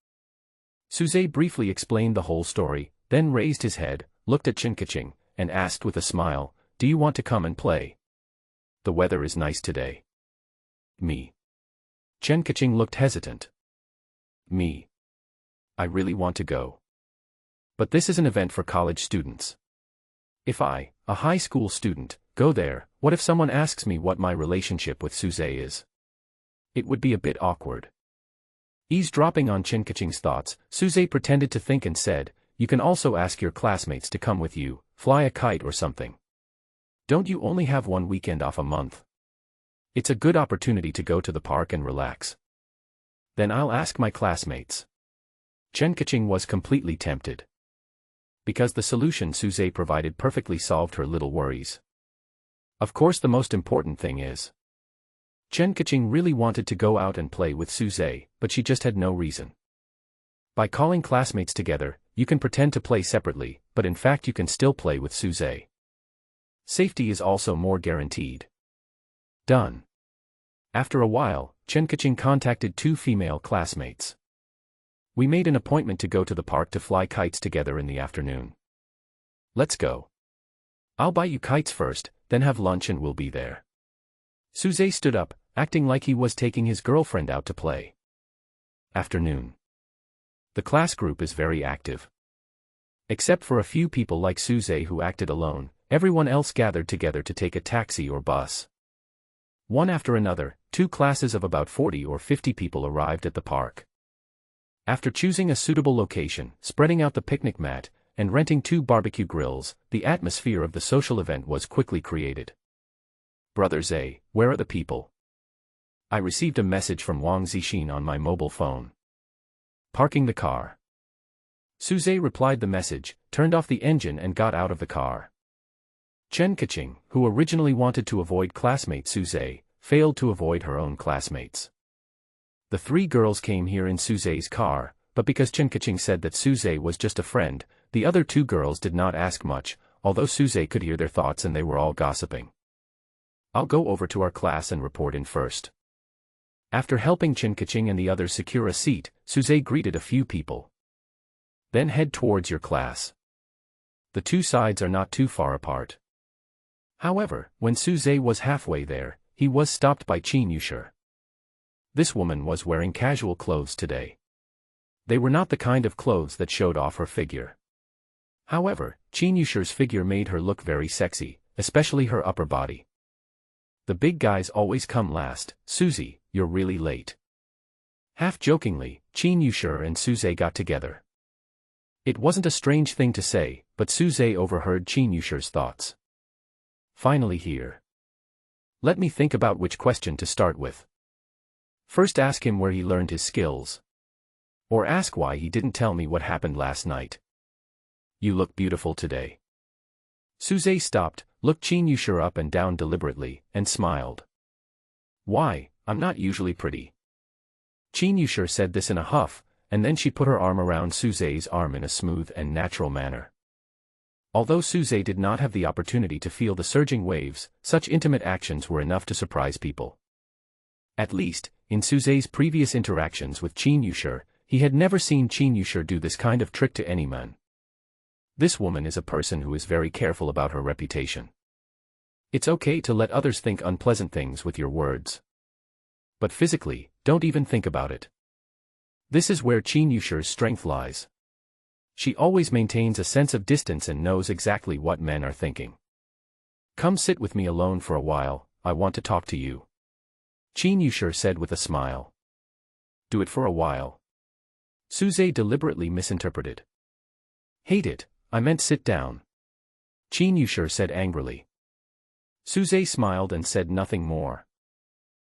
Suze briefly explained the whole story, then raised his head, looked at Chen Kaching, and asked with a smile, "Do you want to come and play? The weather is nice today." Me. Chen Kaching looked hesitant. Me. I really want to go. But this is an event for college students. If I, a high school student, go there, what if someone asks me what my relationship with Suze is? It would be a bit awkward. Eavesdropping on Chen Kaching's thoughts, Suze pretended to think and said, "You can also ask your classmates to come with you, fly a kite or something. Don't you only have one weekend off a month? It's a good opportunity to go to the park and relax. Then I'll ask my classmates." Chen Kaching was completely tempted. Because the solution Suze provided perfectly solved her little worries. Of course the most important thing is. Chen Kaching really wanted to go out and play with Suze, but she just had no reason. By calling classmates together, you can pretend to play separately, but in fact you can still play with Suze. Safety is also more guaranteed. Done. After a while, Chen Kaching contacted 2 female classmates. We made an appointment to go to the park to fly kites together in the afternoon. Let's go. I'll buy you kites first, then have lunch and we'll be there. Suze stood up, acting like he was taking his girlfriend out to play. Afternoon. The class group is very active. Except for a few people like Suze who acted alone, everyone else gathered together to take a taxi or bus. One after another, 2 classes of about 40 or 50 people arrived at the park. After choosing a suitable location, spreading out the picnic mat, and renting 2 barbecue grills, the atmosphere of the social event was quickly created. Brother Zay, where are the people? I received a message from Wang Zixin on my mobile phone. Parking the car. Suze replied the message, turned off the engine and got out of the car. Chen Kaching, who originally wanted to avoid classmate Suze, failed to avoid her own classmates. The 3 girls came here in Suze's car, but because Chen Kaching said that Suze was just a friend, the other 2 girls did not ask much, although Suze could hear their thoughts and they were all gossiping. I'll go over to our class and report in first. After helping Chen Kaching and the others secure a seat, Suze greeted a few people. Then head towards your class. The 2 sides are not too far apart. However, when Suze was halfway there, he was stopped by Chen Yusher. This woman was wearing casual clothes today. They were not the kind of clothes that showed off her figure. However, Chen Yusher's figure made her look very sexy, especially her upper body. The big guys always come last. Suzy, you're really late. Half-jokingly, Chen Yusher and Suze got together. It wasn't a strange thing to say, but Suze overheard Chen Yusher's thoughts. Finally here. Let me think about which question to start with. First ask him where he learned his skills. Or ask why he didn't tell me what happened last night. You look beautiful today. Suze stopped, looked Chen Yusher up and down deliberately, and smiled. Why, I'm not usually pretty. Chen Yusher said this in a huff, and then she put her arm around Suze's arm in a smooth and natural manner. Although Suze did not have the opportunity to feel the surging waves, such intimate actions were enough to surprise people. At least, in Suze's previous interactions with Chen Yusher, he had never seen Chen Yusher do this kind of trick to any man. This woman is a person who is very careful about her reputation. It's okay to let others think unpleasant things with your words. But physically, don't even think about it. This is where Chen Yusher's strength lies. She always maintains a sense of distance and knows exactly what men are thinking. Come sit with me alone for a while, I want to talk to you. Chen Yushir said with a smile. Do it for a while. Suze deliberately misinterpreted. Hate it, I meant sit down. Chen Yushir said angrily. Suze smiled and said nothing more.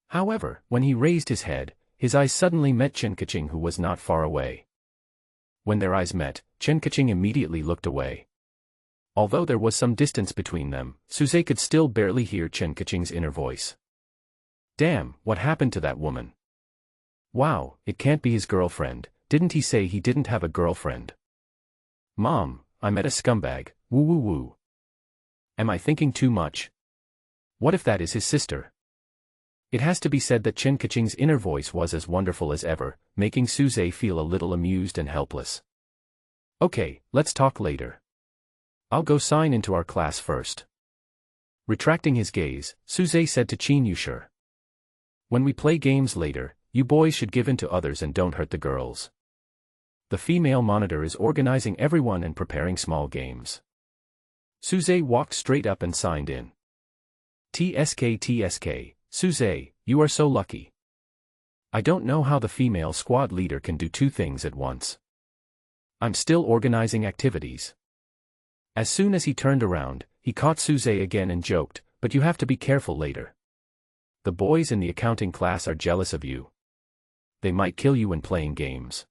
However, when he raised his head, his eyes suddenly met Chen Kaching, who was not far away. When their eyes met, Chen Kaching immediately looked away. Although there was some distance between them, Suze could still barely hear Chen Kaching's inner voice. Damn, what happened to that woman? Wow, it can't be his girlfriend. Didn't he say he didn't have a girlfriend? Mom, I met a scumbag, woo woo woo. Am I thinking too much? What if that is his sister? It has to be said that Chen Kaching's inner voice was as wonderful as ever, making Suze feel a little amused and helpless. Okay, let's talk later. I'll go sign into our class first. Retracting his gaze, Suze said to Chen Yushir. When we play games later, you boys should give in to others and don't hurt the girls. The female monitor is organizing everyone and preparing small games. Suze walked straight up and signed in. TSK, Suze, you are so lucky. I don't know how the female squad leader can do two things at once. I'm still organizing activities. As soon as he turned around, he caught Suze again and joked, but you have to be careful later. The boys in the accounting class are jealous of you. They might kill you when playing games.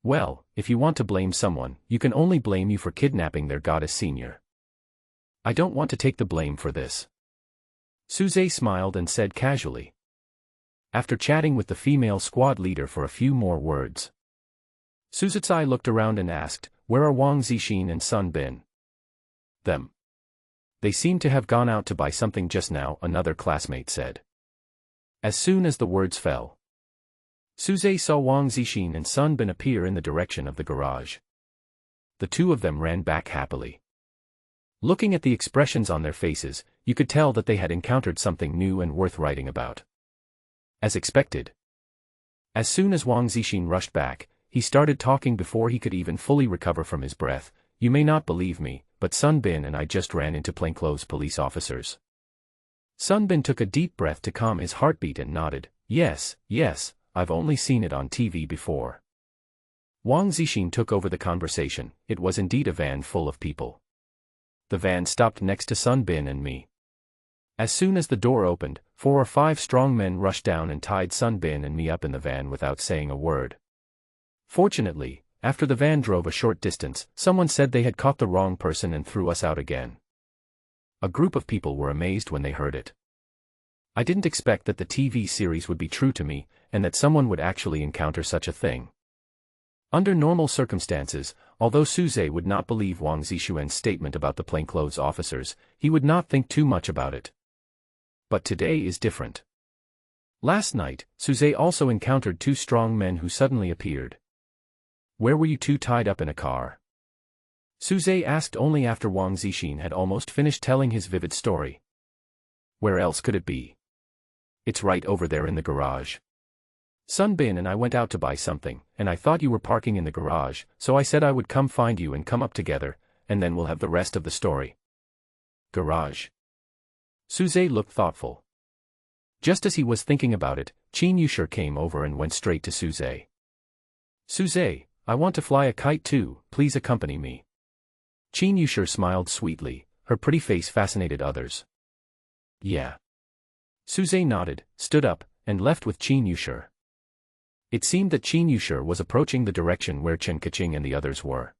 Well, if you want to blame someone, you can only blame you for kidnapping their goddess senior. I don't want to take the blame for this. Suze smiled and said casually. After chatting with the female squad leader for a few more words, Suzetsai looked around and asked, where are Wang Zixin and Sun Bin? Them. They seem to have gone out to buy something just now, another classmate said. As soon as the words fell, Suze saw Wang Zixin and Sun Bin appear in the direction of the garage. The two of them ran back happily. Looking at the expressions on their faces, you could tell that they had encountered something new and worth writing about. As expected. As soon as Wang Zixin rushed back, he started talking before he could even fully recover from his breath. You may not believe me, but Sun Bin and I just ran into plainclothes police officers. Sun Bin took a deep breath to calm his heartbeat and nodded. Yes, I've only seen it on TV before. Wang Zixin took over the conversation. It was indeed a van full of people. The van stopped next to Sun Bin and me. As soon as the door opened, 4 or 5 strong men rushed down and tied Sun Bin and me up in the van without saying a word. Fortunately, after the van drove a short distance, someone said they had caught the wrong person and threw us out again. A group of people were amazed when they heard it. I didn't expect that the TV series would be true to me, and that someone would actually encounter such a thing. Under normal circumstances, although Suze would not believe Wang Zixuan's statement about the plainclothes officers, he would not think too much about it. But today is different. Last night, Suze also encountered 2 strong men who suddenly appeared. Where were you two tied up in a car? Suze asked only after Wang Zixin had almost finished telling his vivid story. Where else could it be? It's right over there in the garage. Sun Bin and I went out to buy something, and I thought you were parking in the garage, so I said I would come find you and come up together, and then we'll have the rest of the story. Garage. Suze looked thoughtful. Just as he was thinking about it, Chen Yushir came over and went straight to Suze. Suze, I want to fly a kite too, please accompany me. Chen Yushir smiled sweetly, her pretty face fascinated others. Yeah. Suze nodded, stood up, and left with Chen Yushir. It seemed that Chen Yushir was approaching the direction where Chen Kaching and the others were.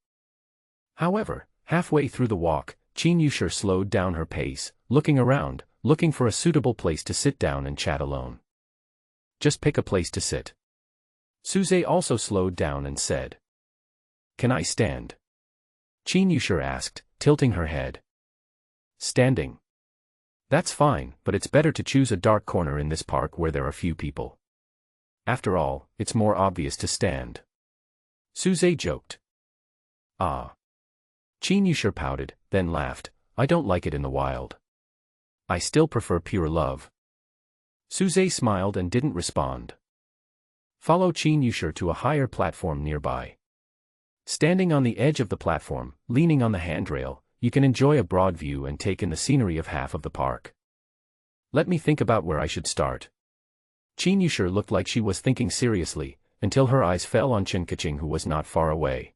However, halfway through the walk, Chen Yushir slowed down her pace, looking around, looking for a suitable place to sit down and chat alone. Just pick a place to sit. Suze also slowed down and said. Can I stand? Chen Yushir asked, tilting her head. Standing. That's fine, but it's better to choose a dark corner in this park where there are few people. After all, it's more obvious to stand. Suze joked. Ah. Chen Yushir pouted, then laughed. I don't like it in the wild. I still prefer pure love. Suze smiled and didn't respond. Follow Chen Yushir to a higher platform nearby. Standing on the edge of the platform, leaning on the handrail, you can enjoy a broad view and take in the scenery of half of the park. Let me think about where I should start. Chen Yushir looked like she was thinking seriously, until her eyes fell on Chen Kaching, who was not far away.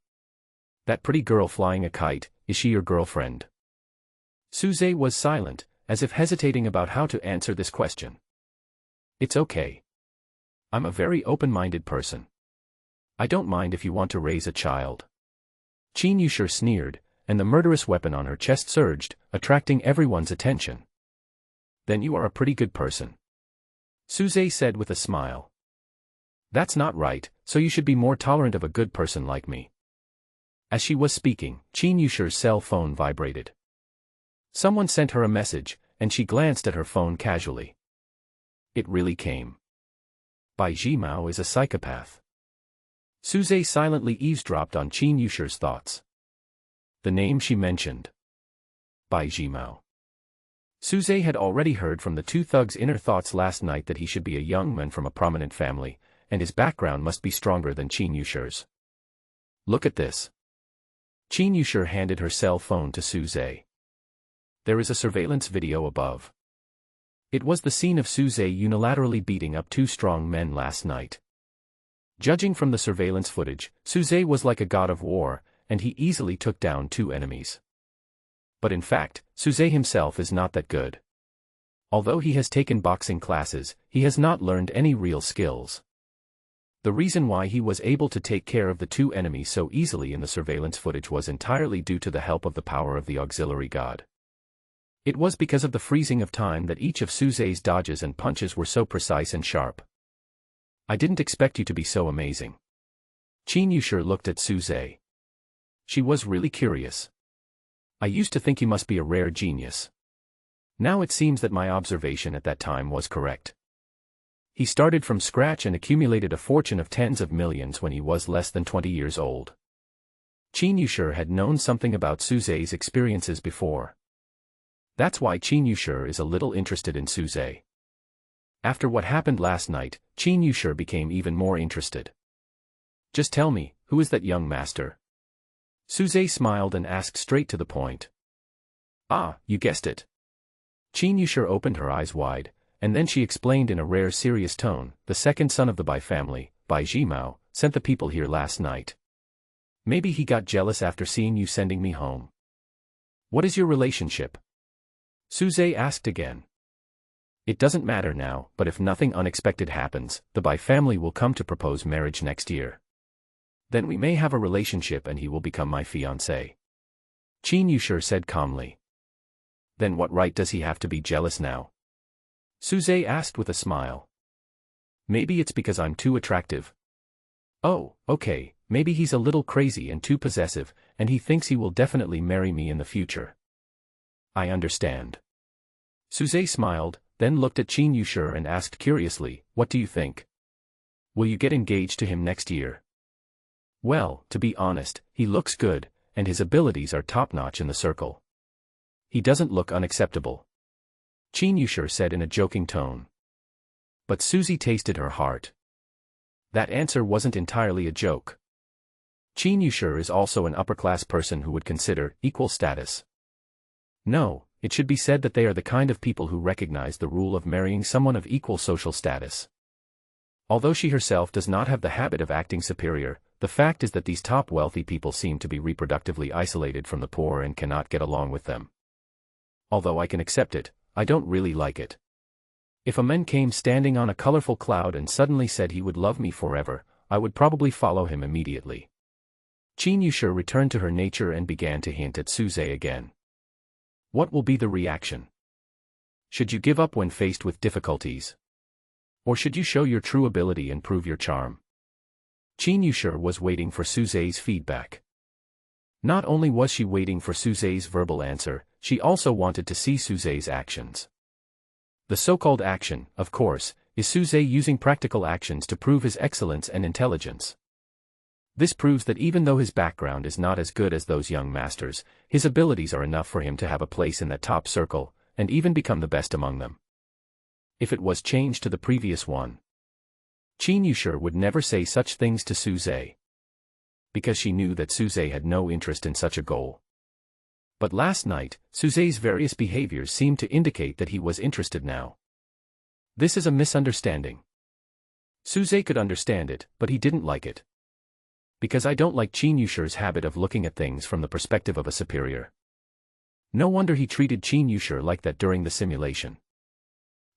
That pretty girl flying a kite, is she your girlfriend? Suze was silent, as if hesitating about how to answer this question. It's okay. I'm a very open-minded person. I don't mind if you want to raise a child. Chen Yushir sneered, and the murderous weapon on her chest surged, attracting everyone's attention. Then you are a pretty good person. Suze said with a smile. That's not right, so you should be more tolerant of a good person like me. As she was speaking, Chen Yushir's cell phone vibrated. Someone sent her a message, and she glanced at her phone casually. It really came. Bai Jimao is a psychopath. Suze silently eavesdropped on Chen Yushir's thoughts. The name she mentioned. Bai Jimao. Suze had already heard from the two thugs' inner thoughts last night that he should be a young man from a prominent family, and his background must be stronger than Chen Yushir's. Look at this. Chen Yushir handed her cell phone to Suze. There is a surveillance video above. It was the scene of Suze unilaterally beating up two strong men last night. Judging from the surveillance footage, Suze was like a god of war, and he easily took down two enemies. But in fact, Suze himself is not that good. Although he has taken boxing classes, he has not learned any real skills. The reason why he was able to take care of the two enemies so easily in the surveillance footage was entirely due to the help of the power of the auxiliary god. It was because of the freezing of time that each of Suze's dodges and punches were so precise and sharp. I didn't expect you to be so amazing. Chen Yushir looked at Suze. She was really curious. I used to think you must be a rare genius. Now it seems that my observation at that time was correct. He started from scratch and accumulated a fortune of tens of millions when he was less than 20 years old. Chen Yushir had known something about Suze's experiences before. That's why Chen Yushir is a little interested in Suze. After what happened last night, Chen Yushir became even more interested. Just tell me, who is that young master? Suze smiled and asked straight to the point. Ah, you guessed it. Chen Yushir opened her eyes wide, and then she explained in a rare serious tone, the second son of the Bai family, Bai Jimao, sent the people here last night. Maybe he got jealous after seeing you sending me home. What is your relationship? Suze asked again. It doesn't matter now, but if nothing unexpected happens, the Bai family will come to propose marriage next year. Then we may have a relationship and he will become my fiancé. Chen Yushir said calmly. Then what right does he have to be jealous now? Suze asked with a smile. Maybe it's because I'm too attractive. Oh, okay, maybe he's a little crazy and too possessive, and he thinks he will definitely marry me in the future. I understand. Suze smiled, then looked at Chen Yushir and asked curiously, what do you think? Will you get engaged to him next year? Well, to be honest, he looks good, and his abilities are top-notch in the circle. He doesn't look unacceptable. Chen Yushir said in a joking tone. But Suzy tasted her heart. That answer wasn't entirely a joke. Chen Yushir is also an upper-class person who would consider equal status. No, it should be said that they are the kind of people who recognize the rule of marrying someone of equal social status. Although she herself does not have the habit of acting superior, the fact is that these top wealthy people seem to be reproductively isolated from the poor and cannot get along with them. Although I can accept it, I don't really like it. If a man came standing on a colorful cloud and suddenly said he would love me forever, I would probably follow him immediately. Chen Yushir returned to her nature and began to hint at Suze again. What will be the reaction? Should you give up when faced with difficulties? Or should you show your true ability and prove your charm? Chen Yushir was waiting for Suze's feedback. Not only was she waiting for Suze's verbal answer, she also wanted to see Suze's actions. The so-called action, of course, is Suze using practical actions to prove his excellence and intelligence. This proves that even though his background is not as good as those young masters, his abilities are enough for him to have a place in that top circle, and even become the best among them. If it was changed to the previous one, Chen Yushir would never say such things to Suze. Because she knew that Suze had no interest in such a goal. But last night, Suze's various behaviors seemed to indicate that he was interested now. This is a misunderstanding. Suze could understand it, but he didn't like it. Because I don't like Chen Yusher's habit of looking at things from the perspective of a superior. No wonder he treated Chen Yusher like that during the simulation.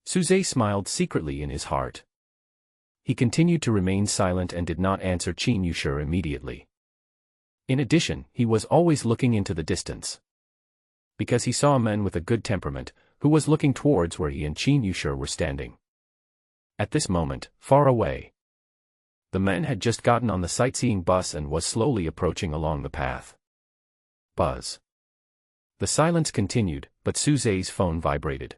Suze smiled secretly in his heart. He continued to remain silent and did not answer Chen Yusher immediately. In addition, he was always looking into the distance. Because he saw a man with a good temperament, who was looking towards where he and Chen Yusher were standing. At this moment, far away, the man had just gotten on the sightseeing bus and was slowly approaching along the path. Buzz. The silence continued, but Suze's phone vibrated.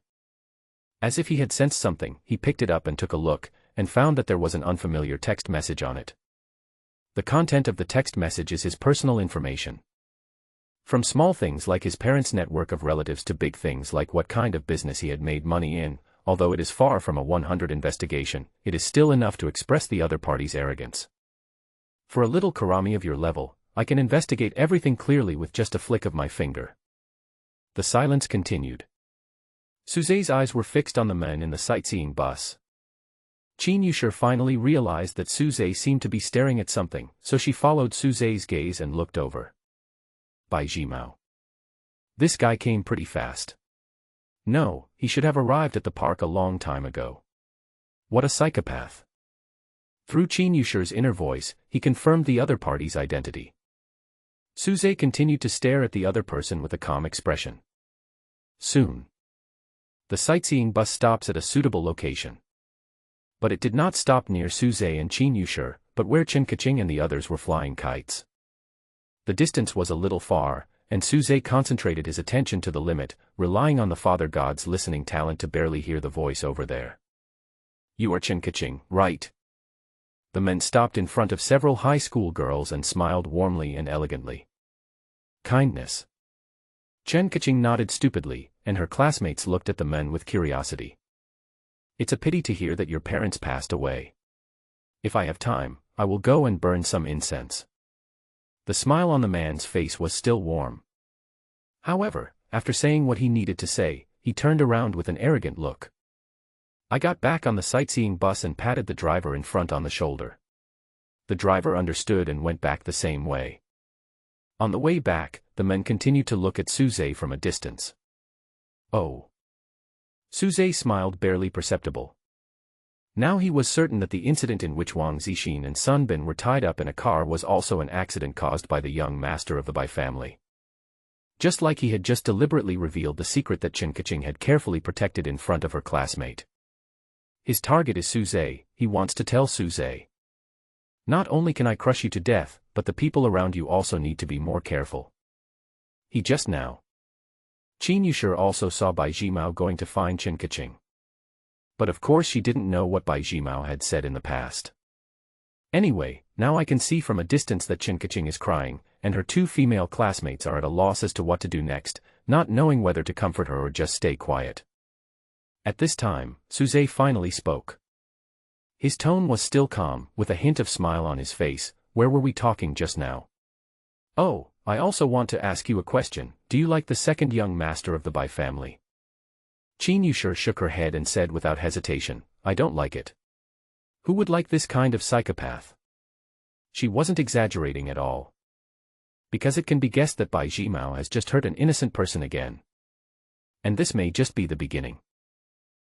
As if he had sensed something, he picked it up and took a look, and found that there was an unfamiliar text message on it. The content of the text message is his personal information. From small things like his parents' network of relatives to big things like what kind of business he had made money in, although it is far from a 100 investigation, it is still enough to express the other party's arrogance. For a little karami of your level, I can investigate everything clearly with just a flick of my finger. The silence continued. Suze's eyes were fixed on the man in the sightseeing bus. Chen Yusher finally realized that Suze seemed to be staring at something, so she followed Suze's gaze and looked over. Bai Jimao. This guy came pretty fast. No, he should have arrived at the park a long time ago. What a psychopath. Through Chen Yusher's inner voice, he confirmed the other party's identity. Suze continued to stare at the other person with a calm expression. Soon, the sightseeing bus stops at a suitable location. But it did not stop near Suze and Chen Yusher, but where Chen Kaching and the others were flying kites. The distance was a little far, and Suze concentrated his attention to the limit, relying on the Father God's listening talent to barely hear the voice over there. You are Chen Kaching, right? The men stopped in front of several high school girls and smiled warmly and elegantly. Kindness. Chen Kaching nodded stupidly, and her classmates looked at the men with curiosity. It's a pity to hear that your parents passed away. If I have time, I will go and burn some incense. The smile on the man's face was still warm. However, after saying what he needed to say, he turned around with an arrogant look. I got back on the sightseeing bus and patted the driver in front on the shoulder. The driver understood and went back the same way. On the way back, the men continued to look at Suze from a distance. Oh. Suze smiled barely perceptible. Now he was certain that the incident in which Wang Zixin and Sun Bin were tied up in a car was also an accident caused by the young master of the Bai family. Just like he had just deliberately revealed the secret that Chen Kaching had carefully protected in front of her classmate. His target is Suze, he wants to tell Suze. Not only can I crush you to death, but the people around you also need to be more careful. He just now. Chen Yusher also saw Bai Jimao going to find Chen Kaching. But of course she didn't know what Bai Jimao had said in the past. Anyway, now I can see from a distance that Chen Kaching is crying, and her two female classmates are at a loss as to what to do next, not knowing whether to comfort her or just stay quiet. At this time, Suze finally spoke. His tone was still calm, with a hint of smile on his face. Where were we talking just now? Oh, I also want to ask you a question. Do you like the second young master of the Bai family? Chen Yusher shook her head and said without hesitation, I don't like it. Who would like this kind of psychopath? She wasn't exaggerating at all. Because it can be guessed that Bai Jimao has just hurt an innocent person again. And this may just be the beginning.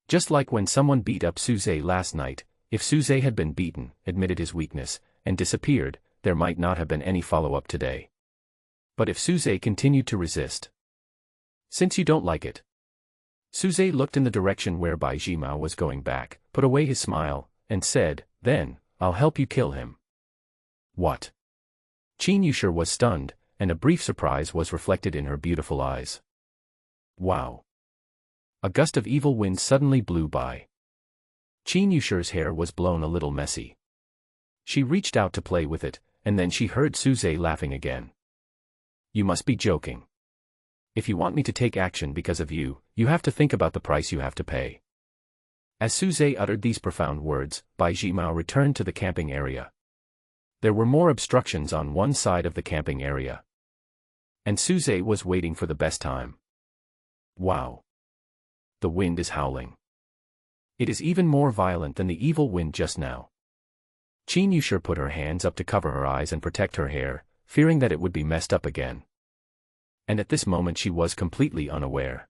Just like when someone beat up Suze last night, if Suze had been beaten, admitted his weakness, and disappeared, there might not have been any follow-up today. But if Suze continued to resist. Since you don't like it. Suze looked in the direction where Bai Jimao was going back, put away his smile, and said, then, I'll help you kill him. What? Chen Yusher was stunned, and a brief surprise was reflected in her beautiful eyes. Wow. A gust of evil wind suddenly blew by. Chen Yusher's hair was blown a little messy. She reached out to play with it, and then she heard Suze laughing again. You must be joking. If you want me to take action because of you, you have to think about the price you have to pay. As Suze uttered these profound words, Bai Jimao returned to the camping area. There were more obstructions on one side of the camping area. And Suze was waiting for the best time. Wow. The wind is howling. It is even more violent than the evil wind just now. Chen Yushur put her hands up to cover her eyes and protect her hair, fearing that it would be messed up again. And at this moment she was completely unaware.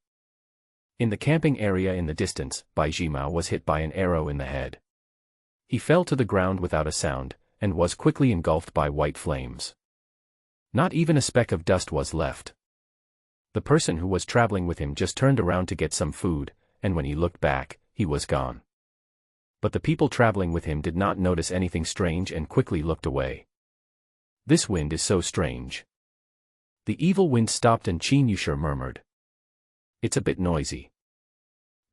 In the camping area in the distance, Bai Jimao was hit by an arrow in the head. He fell to the ground without a sound, and was quickly engulfed by white flames. Not even a speck of dust was left. The person who was traveling with him just turned around to get some food, and when he looked back, he was gone. But the people traveling with him did not notice anything strange and quickly looked away. This wind is so strange. The evil wind stopped and Chen Yushur murmured. It's a bit noisy.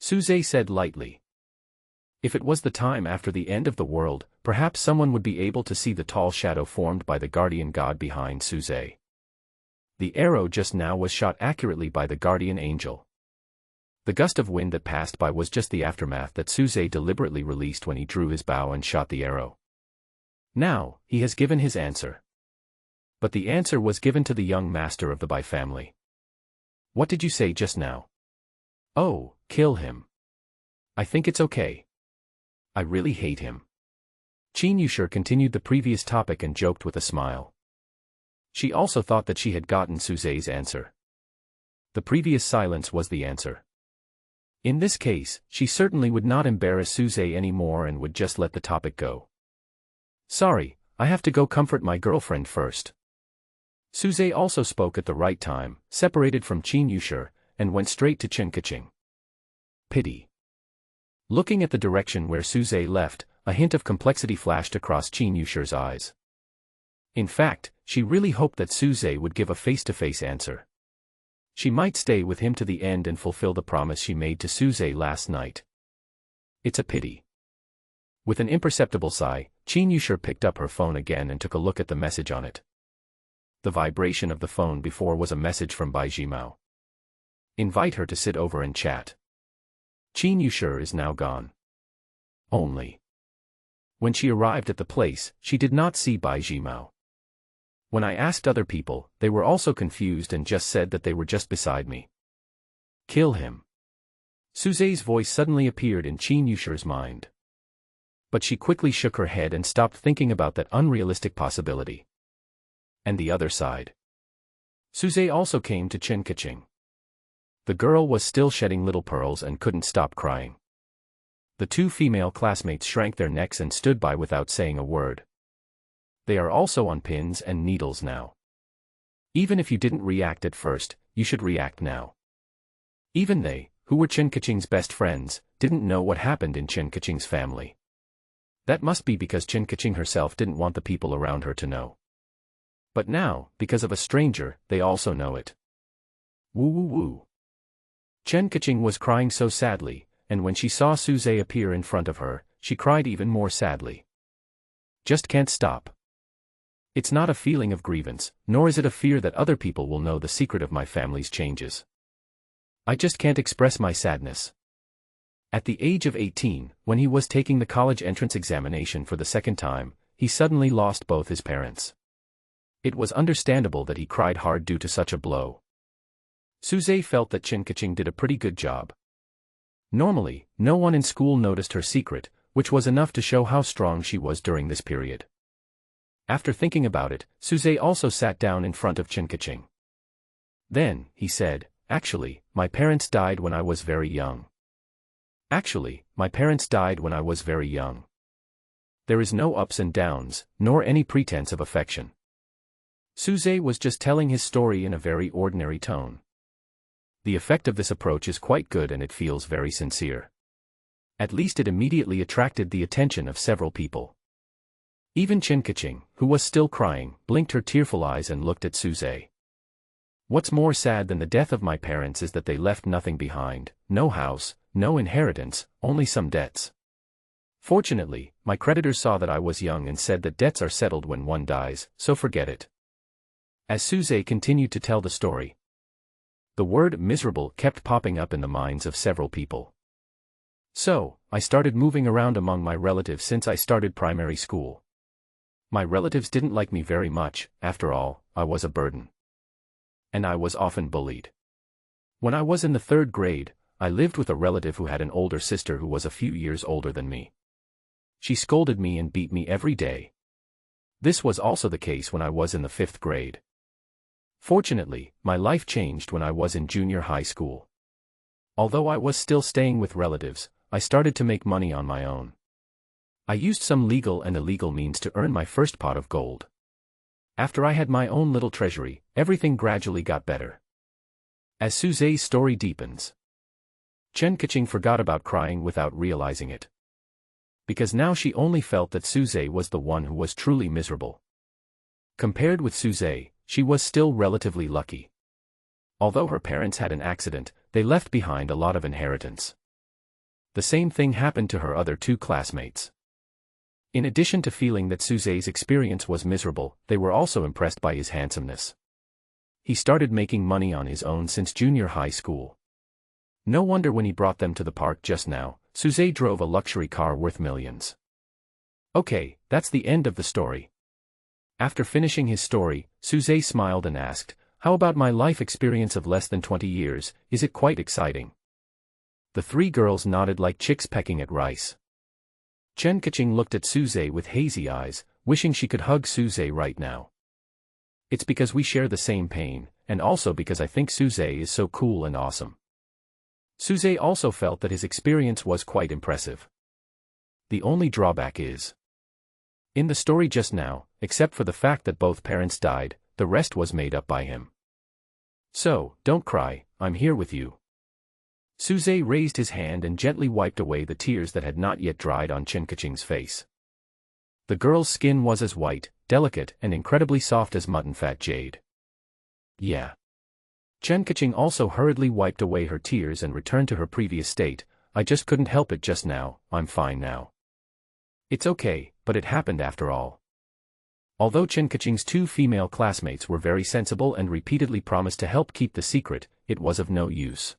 Suze said lightly. If it was the time after the end of the world, perhaps someone would be able to see the tall shadow formed by the guardian god behind Suze. The arrow just now was shot accurately by the guardian angel. The gust of wind that passed by was just the aftermath that Suze deliberately released when he drew his bow and shot the arrow. Now, he has given his answer. But the answer was given to the young master of the Bai family. What did you say just now? Oh, kill him. I think it's okay. I really hate him. Chen Yushur continued the previous topic and joked with a smile. She also thought that she had gotten Suze's answer. The previous silence was the answer. In this case, she certainly would not embarrass Suze anymore and would just let the topic go. Sorry, I have to go comfort my girlfriend first. Suze also spoke at the right time, separated from Chen Yushur, and went straight to Kaching. Pity. Looking at the direction where Suze left, a hint of complexity flashed across Chen Yushur's eyes. In fact, she really hoped that Suze would give a face-to-face answer. She might stay with him to the end and fulfill the promise she made to Suze last night. It's a pity. With an imperceptible sigh, Chen Yushur picked up her phone again and took a look at the message on it. The vibration of the phone before was a message from Bai Jimao. Invite her to sit over and chat. Chen Yushur is now gone. Only. When she arrived at the place, she did not see Bai Jimao. When I asked other people, they were also confused and just said that they were just beside me. Kill him. Suze's voice suddenly appeared in Chen Yushur's mind. But she quickly shook her head and stopped thinking about that unrealistic possibility. And the other side. Suze also came to Kaching. The girl was still shedding little pearls and couldn't stop crying. The two female classmates shrank their necks and stood by without saying a word. They are also on pins and needles now. Even if you didn't react at first, you should react now. Even they, who were Kaching's best friends, didn't know what happened in Kaching's family. That must be because Kaching herself didn't want the people around her to know. But now, because of a stranger, they also know it. Woo woo woo. Kaching was crying so sadly, and when she saw Suze appear in front of her, she cried even more sadly. Just can't stop. It's not a feeling of grievance, nor is it a fear that other people will know the secret of my family's changes. I just can't express my sadness. At the age of 18, when he was taking the college entrance examination for the second time, he suddenly lost both his parents. It was understandable that he cried hard due to such a blow. Suze felt that Kaching did a pretty good job. Normally, no one in school noticed her secret, which was enough to show how strong she was during this period. After thinking about it, Suze also sat down in front of Kaching. Then, he said, actually, my parents died when I was very young. Actually, my parents died when I was very young. There is no ups and downs, nor any pretense of affection. Suze was just telling his story in a very ordinary tone. The effect of this approach is quite good and it feels very sincere. At least it immediately attracted the attention of several people. Even Kaching, who was still crying, blinked her tearful eyes and looked at Suze. What's more sad than the death of my parents is that they left nothing behind, no house, no inheritance, only some debts. Fortunately, my creditors saw that I was young and said that debts are settled when one dies, so forget it. As Suze continued to tell the story, the word miserable kept popping up in the minds of several people. So, I started moving around among my relatives since I started primary school. My relatives didn't like me very much, after all, I was a burden. And I was often bullied. When I was in the 3rd grade, I lived with a relative who had an older sister who was a few years older than me. She scolded me and beat me every day. This was also the case when I was in the 5th grade. Fortunately, my life changed when I was in junior high school. Although I was still staying with relatives, I started to make money on my own. I used some legal and illegal means to earn my first pot of gold. After I had my own little treasury, everything gradually got better. As Suzai's story deepens, Chen Kaching forgot about crying without realizing it. Because now she only felt that Suzai was the one who was truly miserable. Compared with Suzai, she was still relatively lucky. Although her parents had an accident, they left behind a lot of inheritance. The same thing happened to her other 2 classmates. In addition to feeling that Suzai's experience was miserable, they were also impressed by his handsomeness. He started making money on his own since junior high school. No wonder when he brought them to the park just now, Suzai drove a luxury car worth millions. Okay, that's the end of the story. After finishing his story, Suzai smiled and asked, "How about my life experience of less than 20 years, is it quite exciting?" The 3 girls nodded like chicks pecking at rice. Chen Kaching looked at Suzai with hazy eyes, wishing she could hug Suzai right now. It's because we share the same pain, and also because I think Suzai is so cool and awesome. Suzai also felt that his experience was quite impressive. The only drawback is, in the story just now, except for the fact that both parents died, the rest was made up by him. So, don't cry, I'm here with you. Suzai raised his hand and gently wiped away the tears that had not yet dried on Chen Kaching's face. The girl's skin was as white, delicate, and incredibly soft as mutton fat jade. Yeah. Chen Kaching also hurriedly wiped away her tears and returned to her previous state. I just couldn't help it just now, I'm fine now. It's okay, but it happened after all. Although Chen Kaching's 2 female classmates were very sensible and repeatedly promised to help keep the secret, it was of no use.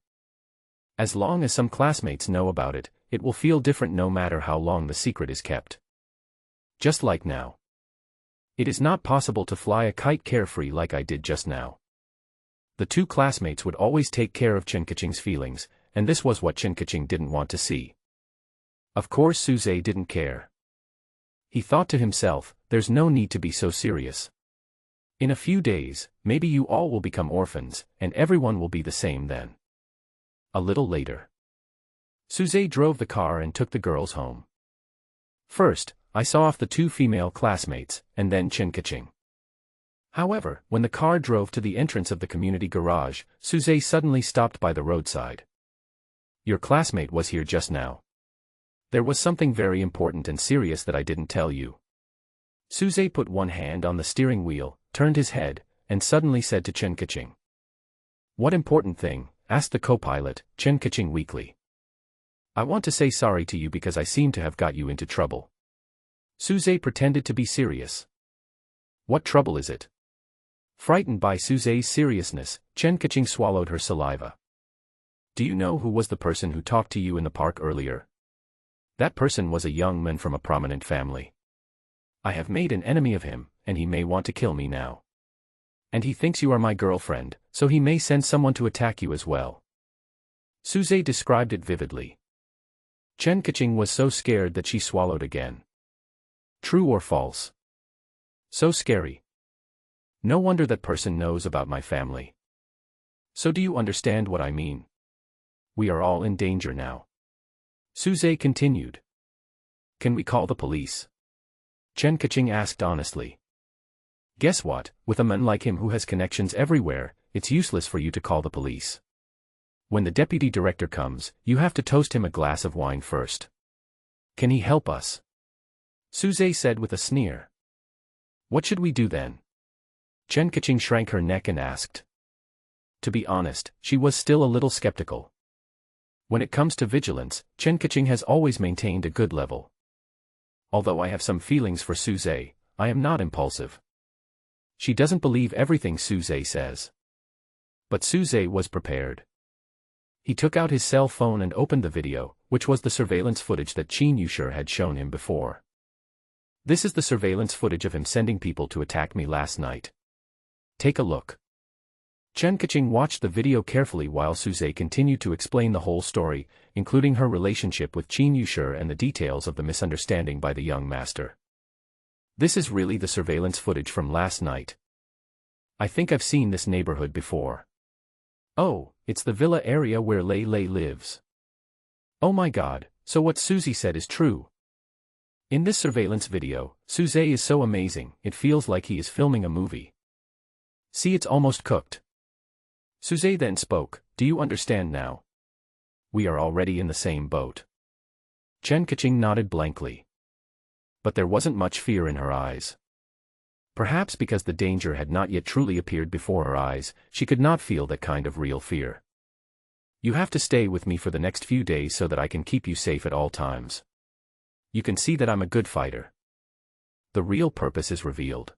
As long as some classmates know about it, it will feel different no matter how long the secret is kept. Just like now. It is not possible to fly a kite carefree like I did just now. The 2 classmates would always take care of Chen Kaching's feelings, and this was what Chen Kaching didn't want to see. Of course Suzai didn't care. He thought to himself, there's no need to be so serious. In a few days, maybe you all will become orphans, and everyone will be the same then. A little later, Suzai drove the car and took the girls home. First, I saw off the 2 female classmates, and then Chen Kaching. However, when the car drove to the entrance of the community garage, Suzai suddenly stopped by the roadside. Your classmate was here just now. There was something very important and serious that I didn't tell you. Suzai put one hand on the steering wheel, turned his head, and suddenly said to Chen Kaching. What important thing? Asked the co-pilot, Chen Kaching weakly. I want to say sorry to you because I seem to have got you into trouble. Suzai pretended to be serious. What trouble is it? Frightened by Suzai's seriousness, Chen Kaching swallowed her saliva. Do you know who was the person who talked to you in the park earlier? That person was a young man from a prominent family. I have made an enemy of him, and he may want to kill me now. And he thinks you are my girlfriend, so he may send someone to attack you as well. Suzai described it vividly. Chen Kaching was so scared that she swallowed again. True or false? So scary. No wonder that person knows about my family. So do you understand what I mean? We are all in danger now. Suzai continued. Can we call the police? Chen Kaching asked honestly. Guess what, with a man like him who has connections everywhere, it's useless for you to call the police. When the deputy director comes, you have to toast him a glass of wine first. Can he help us? Suzai said with a sneer. What should we do then? Chen Kaching shrank her neck and asked. To be honest, she was still a little skeptical. When it comes to vigilance, Chen Kaching has always maintained a good level. Although I have some feelings for Suzai, I am not impulsive. She doesn't believe everything Suzai says. But Suzai was prepared. He took out his cell phone and opened the video, which was the surveillance footage that Chen Yushir had shown him before. This is the surveillance footage of him sending people to attack me last night. Take a look. Chen Kaching watched the video carefully while Suze continued to explain the whole story, including her relationship with Qin Yushi and the details of the misunderstanding by the young master. This is really the surveillance footage from last night. I think I've seen this neighborhood before. Oh, it's the villa area where Lei Lei lives. Oh my god, so what Suzy said is true. In this surveillance video, Suze is so amazing, it feels like he is filming a movie. See, it's almost cooked. Suze then spoke, do you understand now? We are already in the same boat. Chen Kaching nodded blankly. But there wasn't much fear in her eyes. Perhaps because the danger had not yet truly appeared before her eyes, she could not feel that kind of real fear. You have to stay with me for the next few days so that I can keep you safe at all times. You can see that I'm a good fighter. The real purpose is revealed.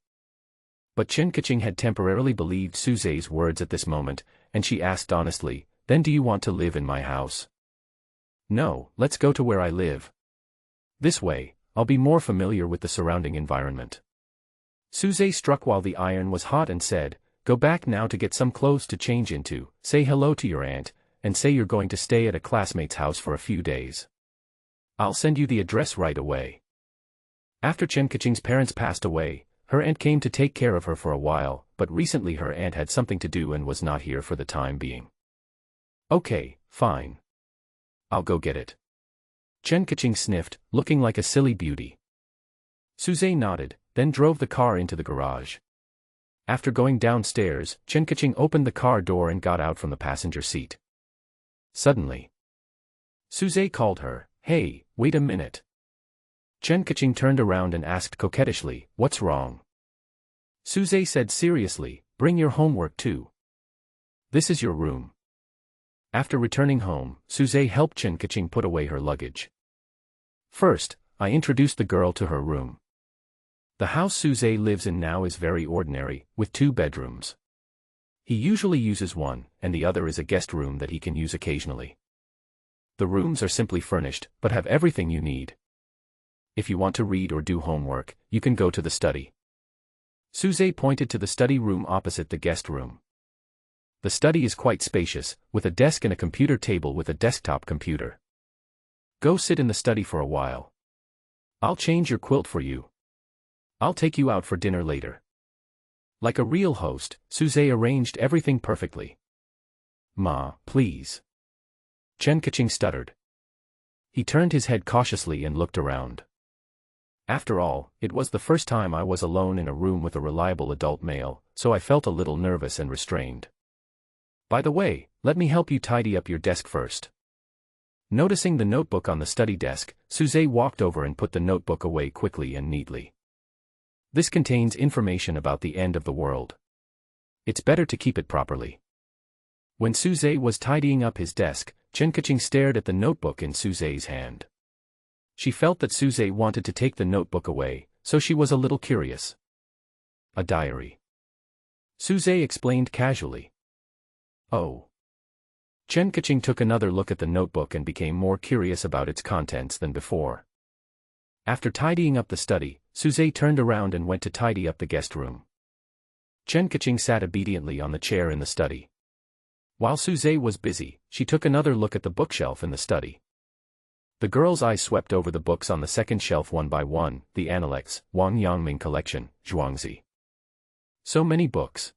But Chen Kaching had temporarily believed Suze's words at this moment, and she asked honestly, then do you want to live in my house? No, let's go to where I live. This way, I'll be more familiar with the surrounding environment. Suze struck while the iron was hot and said, go back now to get some clothes to change into, say hello to your aunt, and say you're going to stay at a classmate's house for a few days. I'll send you the address right away. After Chen Kaching's parents passed away, her aunt came to take care of her for a while, but recently her aunt had something to do and was not here for the time being. Okay, fine. I'll go get it. Chen Kaching sniffed, looking like a silly beauty. Suze nodded, then drove the car into the garage. After going downstairs, Chen Kaching opened the car door and got out from the passenger seat. Suddenly, Suze called her, hey, wait a minute. Chen Kaching turned around and asked coquettishly, what's wrong? Suze said seriously, bring your homework too. This is your room. After returning home, Suze helped Chen Kaching put away her luggage. First, I introduced the girl to her room. The house Suze lives in now is very ordinary, with 2 bedrooms. He usually uses one, and the other is a guest room that he can use occasionally. The rooms are simply furnished, but have everything you need. If you want to read or do homework, you can go to the study. Suze pointed to the study room opposite the guest room. The study is quite spacious, with a desk and a computer table with a desktop computer. Go sit in the study for a while. I'll change your quilt for you. I'll take you out for dinner later. Like a real host, Suze arranged everything perfectly. Ma, please. Chen Kaching stuttered. He turned his head cautiously and looked around. After all, it was the first time I was alone in a room with a reliable adult male, so I felt a little nervous and restrained. By the way, let me help you tidy up your desk first. Noticing the notebook on the study desk, Suze walked over and put the notebook away quickly and neatly. This contains information about the end of the world. It's better to keep it properly. When Suze was tidying up his desk, Chen Kaching stared at the notebook in Suze's hand. She felt that Suze wanted to take the notebook away, so she was a little curious. A diary. Suze explained casually. Oh. Chen Kaching took another look at the notebook and became more curious about its contents than before. After tidying up the study, Suze turned around and went to tidy up the guest room. Chen Kaching sat obediently on the chair in the study. While Suze was busy, she took another look at the bookshelf in the study. The girl's eyes swept over the books on the second shelf one by one, the Analects, Wang Yangming collection, Zhuangzi. So many books.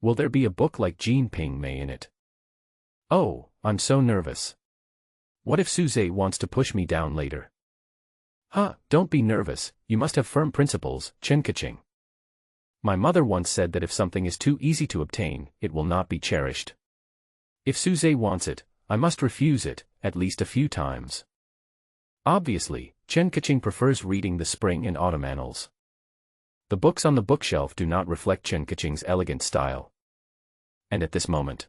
Will there be a book like Jin Ping Mei in it? Oh, I'm so nervous. What if Suze wants to push me down later? Huh, don't be nervous, you must have firm principles, Chen Kaching. My mother once said that if something is too easy to obtain, it will not be cherished. If Suze wants it, I must refuse it, at least a few times. Obviously, Chen Kaching prefers reading the spring and autumn annals. The books on the bookshelf do not reflect Chen Kaching's elegant style. And at this moment,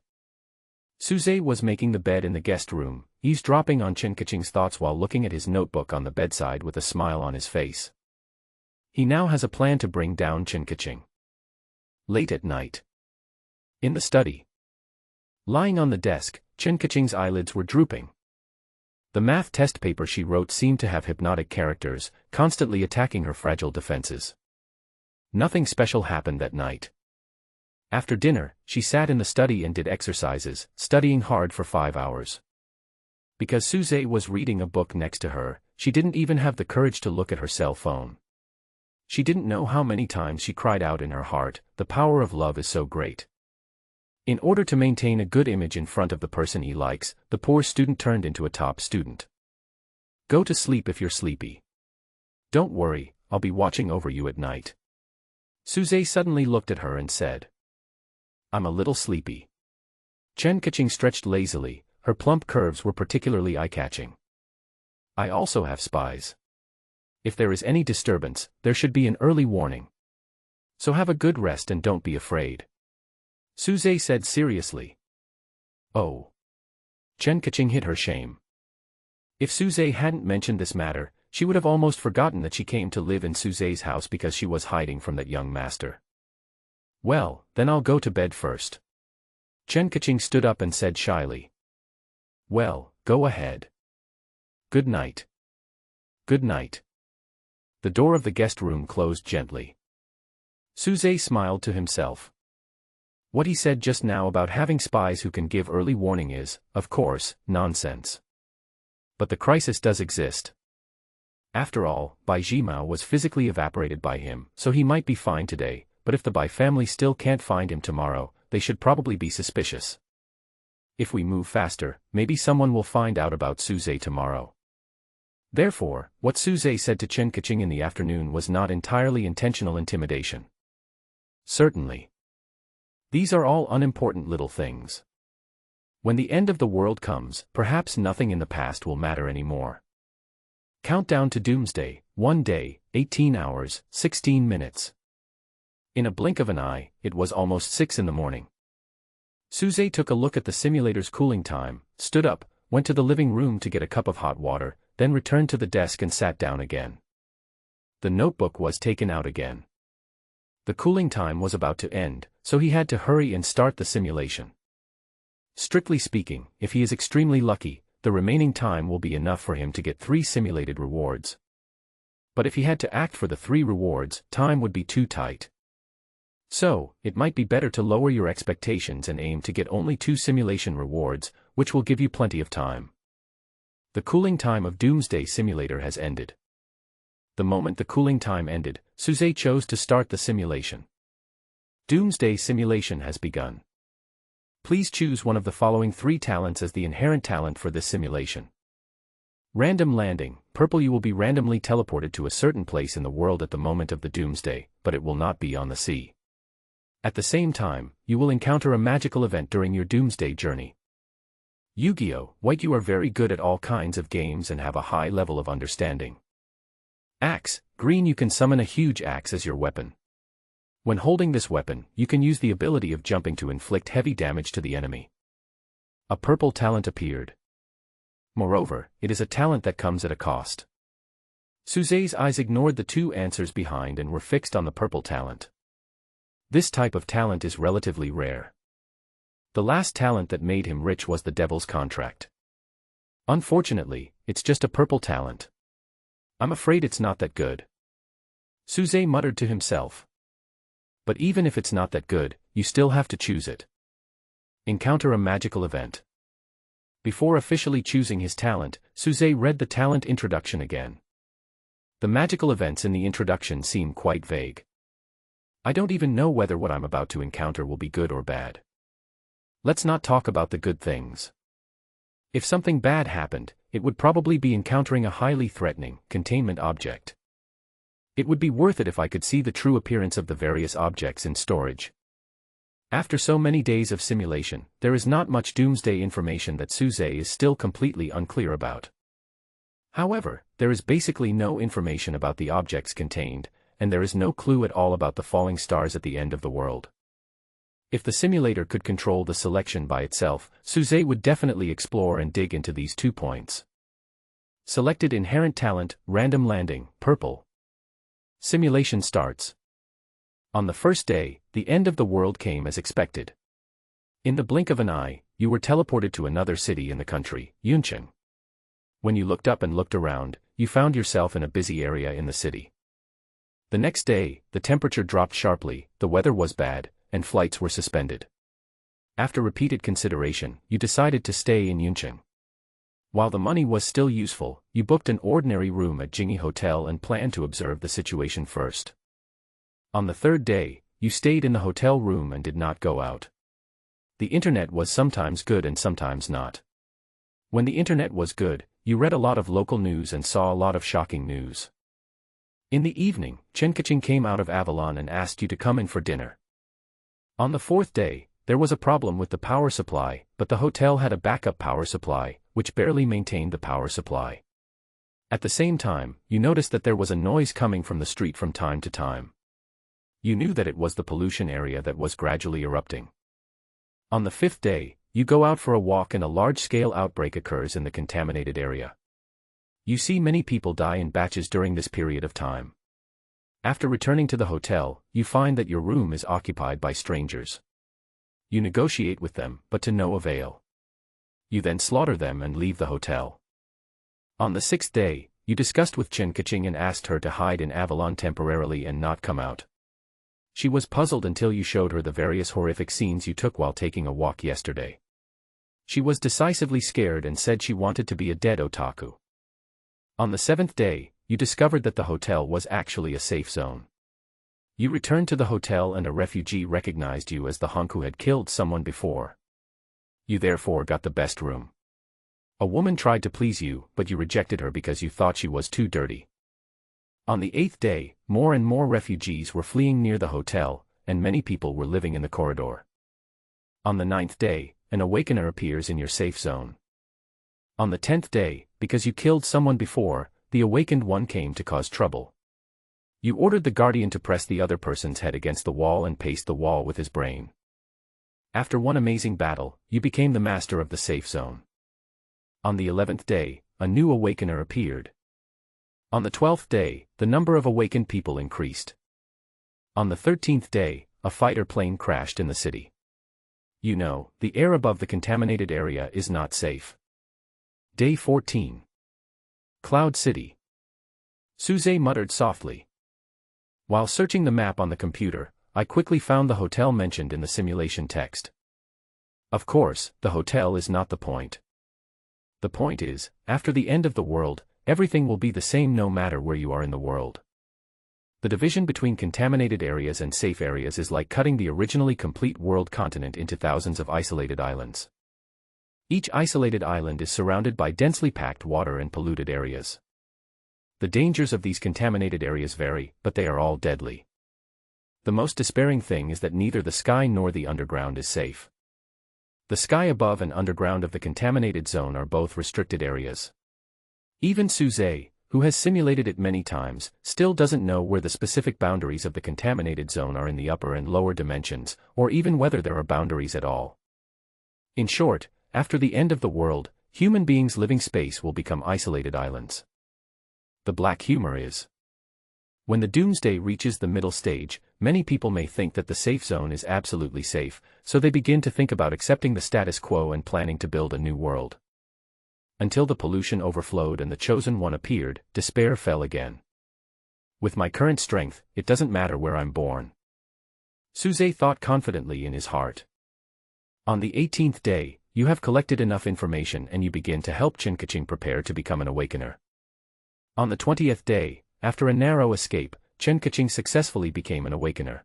Suze was making the bed in the guest room, eavesdropping on Chen Kaching's thoughts while looking at his notebook on the bedside with a smile on his face. He now has a plan to bring down Chen Kaching. Late at night. In the study. Lying on the desk, Chen Kaching's eyelids were drooping. The math test paper she wrote seemed to have hypnotic characters, constantly attacking her fragile defenses. Nothing special happened that night. After dinner, she sat in the study and did exercises, studying hard for 5 hours. Because Suze was reading a book next to her, she didn't even have the courage to look at her cell phone. She didn't know how many times she cried out in her heart, "The power of love is so great." In order to maintain a good image in front of the person he likes, the poor student turned into a top student. Go to sleep if you're sleepy. Don't worry, I'll be watching over you at night. Suze suddenly looked at her and said, "I'm a little sleepy." Chen Kaching stretched lazily, her plump curves were particularly eye-catching. "I also have spies. If there is any disturbance, there should be an early warning. So have a good rest and don't be afraid," Suze said seriously. Oh. Chen Kaching hid her shame. If Suze hadn't mentioned this matter, she would have almost forgotten that she came to live in Suze's house because she was hiding from that young master. "Well, then I'll go to bed first." Chen Kaching stood up and said shyly. "Well, go ahead. Good night." "Good night." The door of the guest room closed gently. Suze smiled to himself. What he said just now about having spies who can give early warning is, of course, nonsense. But the crisis does exist. After all, Bai Jimao was physically evaporated by him, so he might be fine today, but if the Bai family still can't find him tomorrow, they should probably be suspicious. If we move faster, maybe someone will find out about Suze tomorrow. Therefore, what Suze said to Chen Kaching in the afternoon was not entirely intentional intimidation. Certainly. These are all unimportant little things. When the end of the world comes, perhaps nothing in the past will matter anymore. Countdown to doomsday, 1 day, 18 hours, 16 minutes. In a blink of an eye, it was almost 6 in the morning. Suze took a look at the simulator's cooling time, stood up, went to the living room to get a cup of hot water, then returned to the desk and sat down again. The notebook was taken out again. The cooling time was about to end, so he had to hurry and start the simulation. Strictly speaking, if he is extremely lucky, the remaining time will be enough for him to get 3 simulated rewards. But if he had to act for the 3 rewards, time would be too tight. So, it might be better to lower your expectations and aim to get only 2 simulation rewards, which will give you plenty of time. The cooling time of Doomsday Simulator has ended. The moment the cooling time ended, Suze chose to start the simulation. Doomsday Simulation has begun. Please choose one of the following 3 talents as the inherent talent for this simulation. Random landing, purple. You will be randomly teleported to a certain place in the world at the moment of the doomsday, but it will not be on the sea. At the same time, you will encounter a magical event during your doomsday journey. Yu-Gi-Oh! White. You are very good at all kinds of games and have a high level of understanding. Axe, green. You can summon a huge axe as your weapon. When holding this weapon, you can use the ability of jumping to inflict heavy damage to the enemy. A purple talent appeared. Moreover, it is a talent that comes at a cost. Suze's eyes ignored the 2 answers behind and were fixed on the purple talent. This type of talent is relatively rare. The last talent that made him rich was the Devil's Contract. Unfortunately, it's just a purple talent. I'm afraid it's not that good, Suze muttered to himself. But even if it's not that good, you still have to choose it. Encounter a magical event. Before officially choosing his talent, Suze read the talent introduction again. The magical events in the introduction seem quite vague. I don't even know whether what I'm about to encounter will be good or bad. Let's not talk about the good things. If something bad happened, it would probably be encountering a highly threatening containment object. It would be worth it if I could see the true appearance of the various objects in storage. After so many days of simulation, there is not much doomsday information that Suze is still completely unclear about. However, there is basically no information about the objects contained, and there is no clue at all about the falling stars at the end of the world. If the simulator could control the selection by itself, Suze would definitely explore and dig into these 2 points. Selected inherent talent, random landing, purple. Simulation starts. On the first day, the end of the world came as expected. In the blink of an eye, you were teleported to another city in the country, Yuncheng. When you looked up and looked around, you found yourself in a busy area in the city. The next day, the temperature dropped sharply, the weather was bad, and flights were suspended. After repeated consideration, you decided to stay in Yuncheng. While the money was still useful, you booked an ordinary room at Jingyi Hotel and planned to observe the situation first. On the third day, you stayed in the hotel room and did not go out. The internet was sometimes good and sometimes not. When the internet was good, you read a lot of local news and saw a lot of shocking news. In the evening, Chen Kaching came out of Avalon and asked you to come in for dinner. On the fourth day, there was a problem with the power supply, but the hotel had a backup power supply, which barely maintained the power supply. At the same time, you noticed that there was a noise coming from the street from time to time. You knew that it was the pollution area that was gradually erupting. On the fifth day, you go out for a walk and a large-scale outbreak occurs in the contaminated area. You see many people die in batches during this period of time. After returning to the hotel, you find that your room is occupied by strangers. You negotiate with them, but to no avail. You then slaughter them and leave the hotel. On the sixth day, you discussed with Chen Kaching and asked her to hide in Avalon temporarily and not come out. She was puzzled until you showed her the various horrific scenes you took while taking a walk yesterday. She was decisively scared and said she wanted to be a dead otaku. On the seventh day, you discovered that the hotel was actually a safe zone. You returned to the hotel and a refugee recognized you as the hunk who had killed someone before. You therefore got the best room. A woman tried to please you, but you rejected her because you thought she was too dirty. On the eighth day, more and more refugees were fleeing near the hotel, and many people were living in the corridor. On the ninth day, an awakener appears in your safe zone. On the 10th day, because you killed someone before, the awakened one came to cause trouble. You ordered the guardian to press the other person's head against the wall and paste the wall with his brain. After one amazing battle, you became the master of the safe zone. On the 11th day, a new awakener appeared. On the 12th day, the number of awakened people increased. On the 13th day, a fighter plane crashed in the city. You know, the air above the contaminated area is not safe. Day 14. Cloud City. Suze muttered softly. While searching the map on the computer, I quickly found the hotel mentioned in the simulation text. Of course, the hotel is not the point. The point is, after the end of the world, everything will be the same no matter where you are in the world. The division between contaminated areas and safe areas is like cutting the originally complete world continent into thousands of isolated islands. Each isolated island is surrounded by densely packed water and polluted areas. The dangers of these contaminated areas vary, but they are all deadly. The most despairing thing is that neither the sky nor the underground is safe. The sky above and underground of the contaminated zone are both restricted areas. Even Suze, who has simulated it many times, still doesn't know where the specific boundaries of the contaminated zone are in the upper and lower dimensions, or even whether there are boundaries at all. In short, after the end of the world, human beings living space will become isolated islands. The black humor is: when the doomsday reaches the middle stage, many people may think that the safe zone is absolutely safe, so they begin to think about accepting the status quo and planning to build a new world. Until the pollution overflowed and the chosen one appeared, despair fell again. With my current strength, it doesn't matter where I'm born. Suze thought confidently in his heart. On the 18th day, you have collected enough information and you begin to help Chen Kaching prepare to become an awakener. On the 20th day, after a narrow escape, Chen Kaching successfully became an awakener.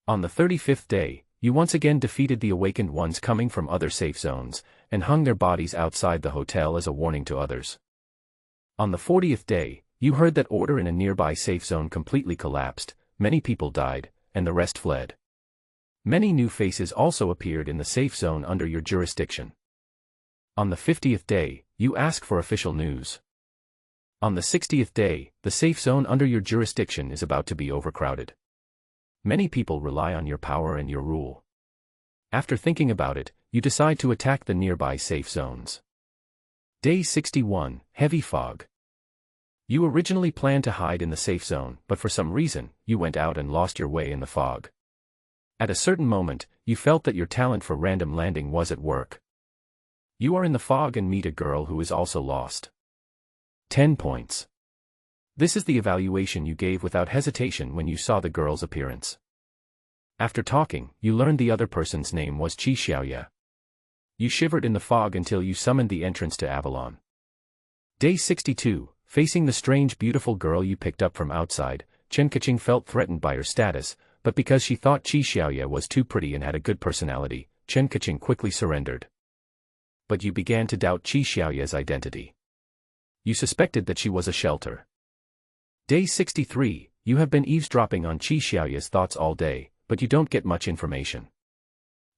On the 35th day, you once again defeated the awakened ones coming from other safe zones, and hung their bodies outside the hotel as a warning to others. On the 40th day, you heard that order in a nearby safe zone completely collapsed, many people died, and the rest fled. Many new faces also appeared in the safe zone under your jurisdiction. On the 50th day, you ask for official news. On the 60th day, the safe zone under your jurisdiction is about to be overcrowded. Many people rely on your power and your rule. After thinking about it, you decide to attack the nearby safe zones. Day 61, Heavy Fog. You originally planned to hide in the safe zone, but for some reason, you went out and lost your way in the fog. At a certain moment, you felt that your talent for random landing was at work. You are in the fog and meet a girl who is also lost. 10 points. This is the evaluation you gave without hesitation when you saw the girl's appearance. After talking, you learned the other person's name was Qi Xiaoye. You shivered in the fog until you summoned the entrance to Avalon. Day 62, facing the strange beautiful girl you picked up from outside, Chen Kaching felt threatened by her status, but because she thought Qi Xiaoye was too pretty and had a good personality, Chen Kaching quickly surrendered. But you began to doubt Qi Xiaoye's identity. You suspected that she was a shelter. Day 63, you have been eavesdropping on Qi Xiaoye's thoughts all day, but you don't get much information.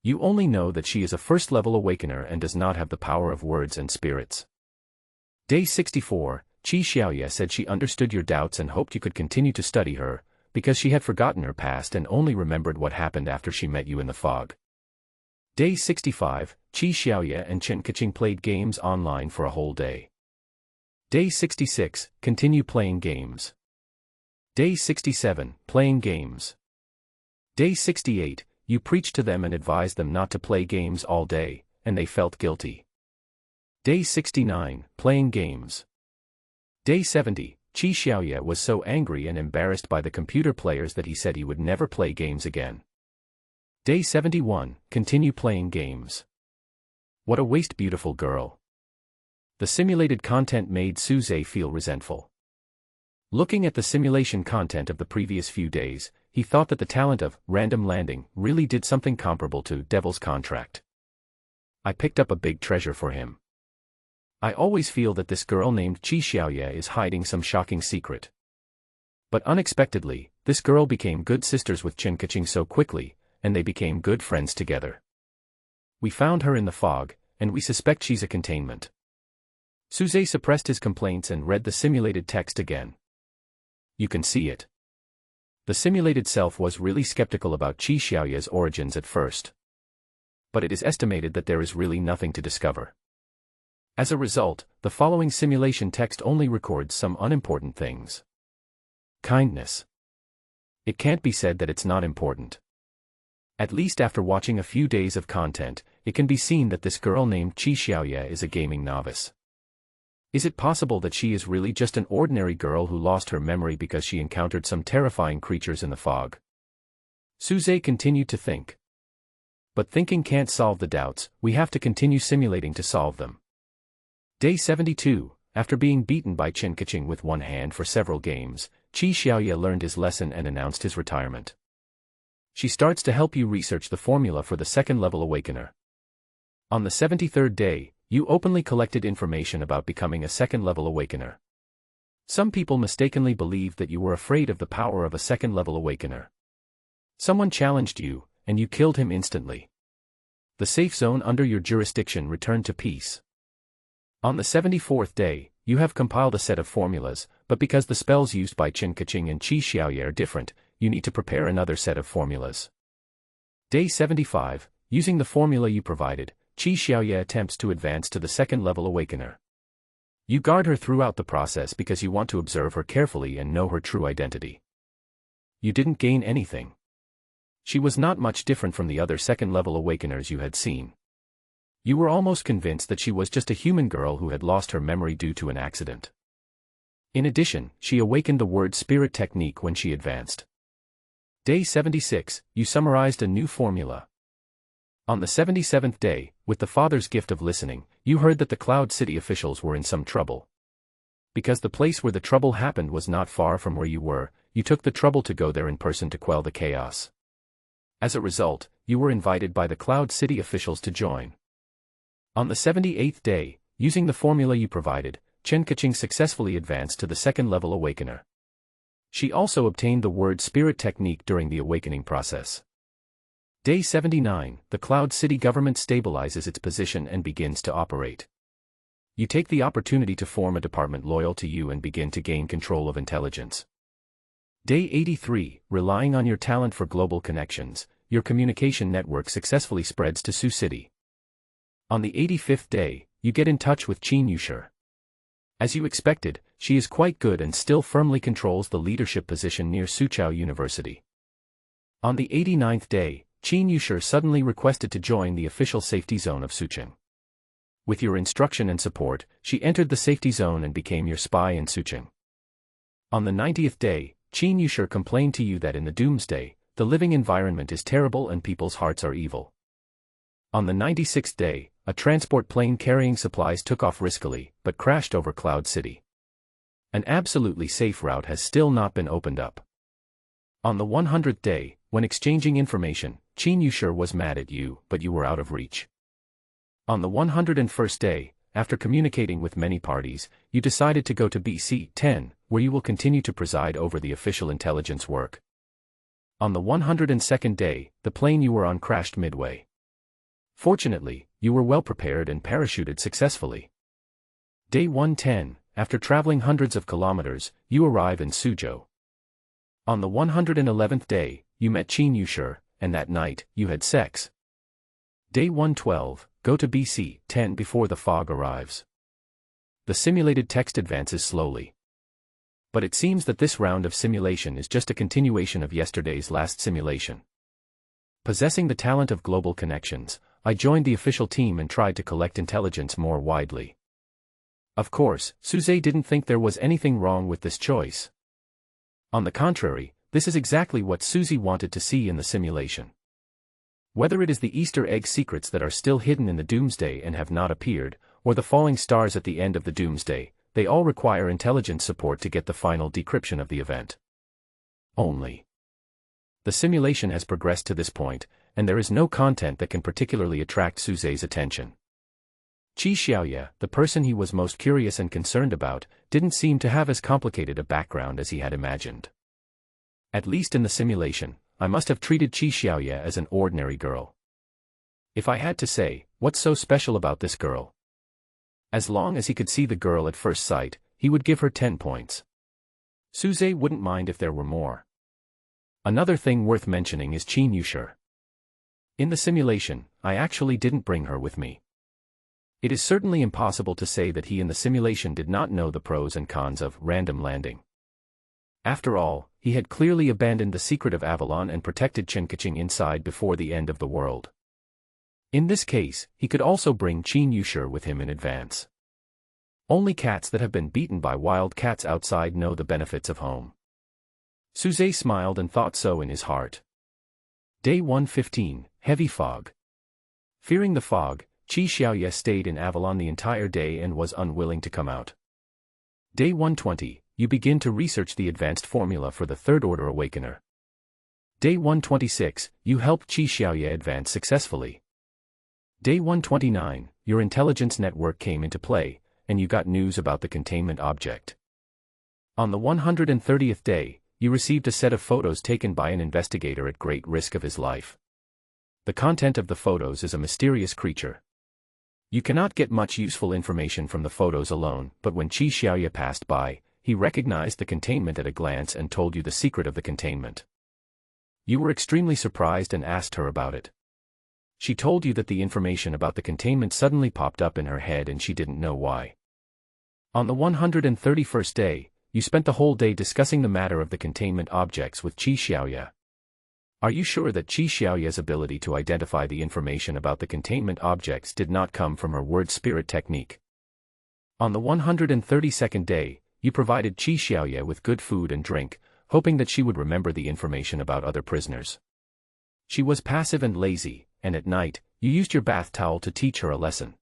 You only know that she is a first-level awakener and does not have the power of words and spirits. Day 64, Qi Xiaoye said she understood your doubts and hoped you could continue to study her, because she had forgotten her past and only remembered what happened after she met you in the fog. Day 65, Qi Xiaoye and Chen Kaching played games online for a whole day. Day 66, continue playing games. Day 67, playing games. Day 68, you preached to them and advised them not to play games all day, and they felt guilty. Day 69, playing games. Day 70, Qi Xiaoye was so angry and embarrassed by the computer players that he said he would never play games again. Day 71, continue playing games. What a waste, beautiful girl. The simulated content made Suze feel resentful. Looking at the simulation content of the previous few days, he thought that the talent of random landing really did something comparable to Devil's Contract. I picked up a big treasure for him. I always feel that this girl named Qi Xiaoye is hiding some shocking secret. But unexpectedly, this girl became good sisters with Chen Kaching so quickly, and they became good friends together. We found her in the fog, and we suspect she's a containment. Suze suppressed his complaints and read the simulated text again. You can see it. The simulated self was really skeptical about Qi Xiaoye's origins at first. But it is estimated that there is really nothing to discover. As a result, the following simulation text only records some unimportant things. Kindness. It can't be said that it's not important. At least after watching a few days of content, it can be seen that this girl named Qi Xiaoye is a gaming novice. Is it possible that she is really just an ordinary girl who lost her memory because she encountered some terrifying creatures in the fog? Suze continued to think. But thinking can't solve the doubts, we have to continue simulating to solve them. Day 72, after being beaten by Chen Kaching with one hand for several games, Qi Xiaoye learned his lesson and announced his retirement. She starts to help you research the formula for the second-level awakener. On the 73rd day, you openly collected information about becoming a second-level awakener. Some people mistakenly believed that you were afraid of the power of a second-level awakener. Someone challenged you, and you killed him instantly. The safe zone under your jurisdiction returned to peace. On the 74th day, you have compiled a set of formulas, but because the spells used by Chen Kaching and Qi Xiaoye are different, you need to prepare another set of formulas. Day 75, using the formula you provided, Qi Xiaoye attempts to advance to the second-level awakener. You guard her throughout the process because you want to observe her carefully and know her true identity. You didn't gain anything. She was not much different from the other second-level awakeners you had seen. You were almost convinced that she was just a human girl who had lost her memory due to an accident. In addition, she awakened the word spirit technique when she advanced. Day 76, you summarized a new formula. On the 77th day, with the Father's gift of listening, you heard that the Cloud City officials were in some trouble. Because the place where the trouble happened was not far from where you were, you took the trouble to go there in person to quell the chaos. As a result, you were invited by the Cloud City officials to join. On the 78th day, using the formula you provided, Chen Kaching successfully advanced to the second-level awakener. She also obtained the word spirit technique during the awakening process. Day 79, the Cloud City government stabilizes its position and begins to operate. You take the opportunity to form a department loyal to you and begin to gain control of intelligence. Day 83, relying on your talent for global connections, your communication network successfully spreads to Sioux City. On the 85th day, you get in touch with Chen Yusher. As you expected, she is quite good and still firmly controls the leadership position near Soochow University. On the 89th day, Chen Yusher suddenly requested to join the official safety zone of Sucheng. With your instruction and support, she entered the safety zone and became your spy in Sucheng. On the 90th day, Chen Yusher complained to you that in the doomsday, the living environment is terrible and people's hearts are evil. On the 96th day, a transport plane carrying supplies took off riskily, but crashed over Cloud City. An absolutely safe route has still not been opened up. On the 100th day, when exchanging information, Chen Yushir was mad at you, but you were out of reach. On the 101st day, after communicating with many parties, you decided to go to BC-10, where you will continue to preside over the official intelligence work. On the 102nd day, the plane you were on crashed midway. Fortunately, you were well prepared and parachuted successfully. Day 110, after traveling hundreds of kilometers, you arrive in Suzhou. On the 111th day, you met Chen Yushir, and that night, you had sex. Day 112, go to BC-10 before the fog arrives. The simulated text advances slowly. But it seems that this round of simulation is just a continuation of yesterday's last simulation. Possessing the talent of global connections, I joined the official team and tried to collect intelligence more widely. Of course, Suze didn't think there was anything wrong with this choice. On the contrary, this is exactly what Suzy wanted to see in the simulation. Whether it is the Easter egg secrets that are still hidden in the Doomsday and have not appeared, or the falling stars at the end of the Doomsday, they all require intelligence support to get the final decryption of the event. Only. The simulation has progressed to this point, and there is no content that can particularly attract Suze's attention. Qi Xiaoye, the person he was most curious and concerned about, didn't seem to have as complicated a background as he had imagined. At least in the simulation, I must have treated Qi Xiaoye as an ordinary girl. If I had to say, what's so special about this girl? As long as he could see the girl at first sight, he would give her 10 points. Suze wouldn't mind if there were more. Another thing worth mentioning is Chen Yushir. In the simulation, I actually didn't bring her with me. It is certainly impossible to say that he in the simulation did not know the pros and cons of random landing. After all, he had clearly abandoned the secret of Avalon and protected Chen Kaching inside before the end of the world. In this case, he could also bring Chen Yushir with him in advance. Only cats that have been beaten by wild cats outside know the benefits of home. Suze smiled and thought so in his heart. Day 115, heavy fog. Fearing the fog, Qi Xiaoye stayed in Avalon the entire day and was unwilling to come out. Day 120, you begin to research the advanced formula for the Third Order Awakener. Day 126, you help Qi Xiaoye advance successfully. Day 129, your intelligence network came into play, and you got news about the containment object. On the 130th day, you received a set of photos taken by an investigator at great risk of his life. The content of the photos is a mysterious creature. You cannot get much useful information from the photos alone, but when Qi Xiaoye passed by, he recognized the containment at a glance and told you the secret of the containment. You were extremely surprised and asked her about it. She told you that the information about the containment suddenly popped up in her head and she didn't know why. On the 131st day, you spent the whole day discussing the matter of the containment objects with Qi Xiaoye. Are you sure that Qi Xiaoye's ability to identify the information about the containment objects did not come from her word spirit technique? On the 132nd day, you provided Qi Xiaoye with good food and drink, hoping that she would remember the information about other prisoners. She was passive and lazy, and at night, you used your bath towel to teach her a lesson.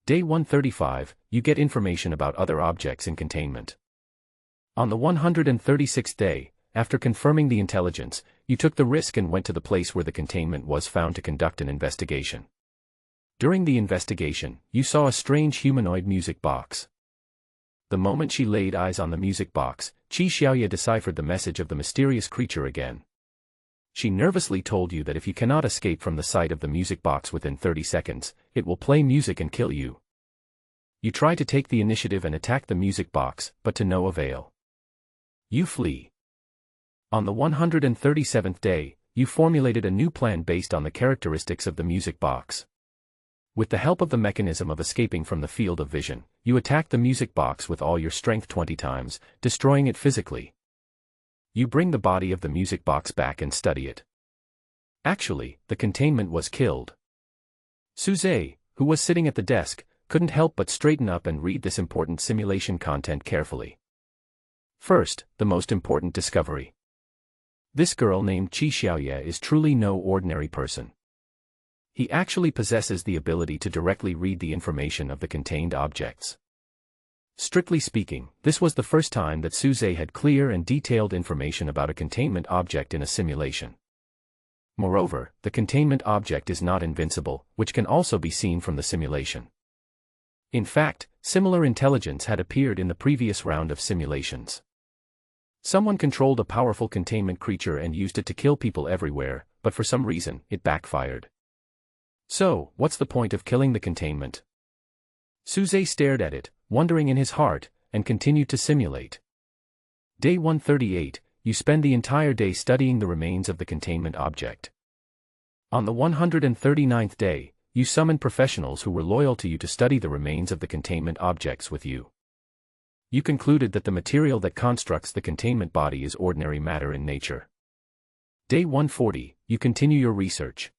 Day 135, you get information about other objects in containment. On the 136th day, after confirming the intelligence, you took the risk and went to the place where the containment was found to conduct an investigation. During the investigation, you saw a strange humanoid music box. The moment she laid eyes on the music box, Qi Xiaoye deciphered the message of the mysterious creature again. She nervously told you that if you cannot escape from the sight of the music box within 30 seconds, it will play music and kill you. You try to take the initiative and attack the music box, but to no avail. You flee. On the 137th day, you formulated a new plan based on the characteristics of the music box. With the help of the mechanism of escaping from the field of vision, you attacked the music box with all your strength 20 times, destroying it physically. You bring the body of the music box back and study it. Actually, the containment was killed. Suze, who was sitting at the desk, couldn't help but straighten up and read this important simulation content carefully. First, the most important discovery. This girl named Qi Xiaoye is truly no ordinary person. He actually possesses the ability to directly read the information of the contained objects. Strictly speaking, this was the first time that Suze had clear and detailed information about a containment object in a simulation. Moreover, the containment object is not invincible, which can also be seen from the simulation. In fact, similar intelligence had appeared in the previous round of simulations. Someone controlled a powerful containment creature and used it to kill people everywhere, but for some reason, it backfired. So, what's the point of killing the containment? Suze stared at it, wondering in his heart, and continued to simulate. Day 138, you spend the entire day studying the remains of the containment object. On the 139th day, you summon professionals who were loyal to you to study the remains of the containment objects with you. You concluded that the material that constructs the containment body is ordinary matter in nature. Day 140, you continue your research.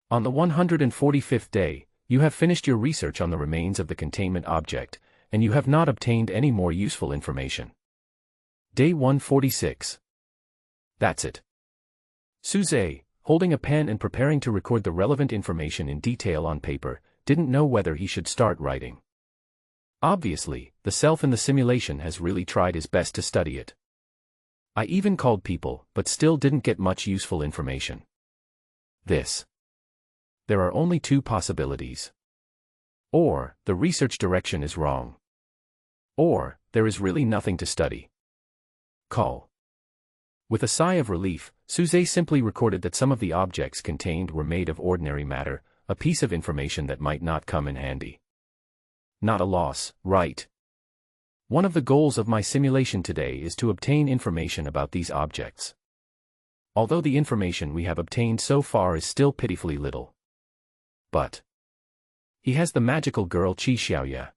On the 145th day, you have finished your research on the remains of the containment object, and you have not obtained any more useful information. Day 146. That's it. Suze, holding a pen and preparing to record the relevant information in detail on paper, didn't know whether he should start writing. Obviously, the self in the simulation has really tried his best to study it. I even called people, but still didn't get much useful information. There are only two possibilities. Or, the research direction is wrong. Or, there is really nothing to study. Call. With a sigh of relief, Suze simply recorded that some of the objects contained were made of ordinary matter, a piece of information that might not come in handy. Not a loss, right? One of the goals of my simulation today is to obtain information about these objects. Although the information we have obtained so far is still pitifully little. But he has the magical girl Qi Xiaoye.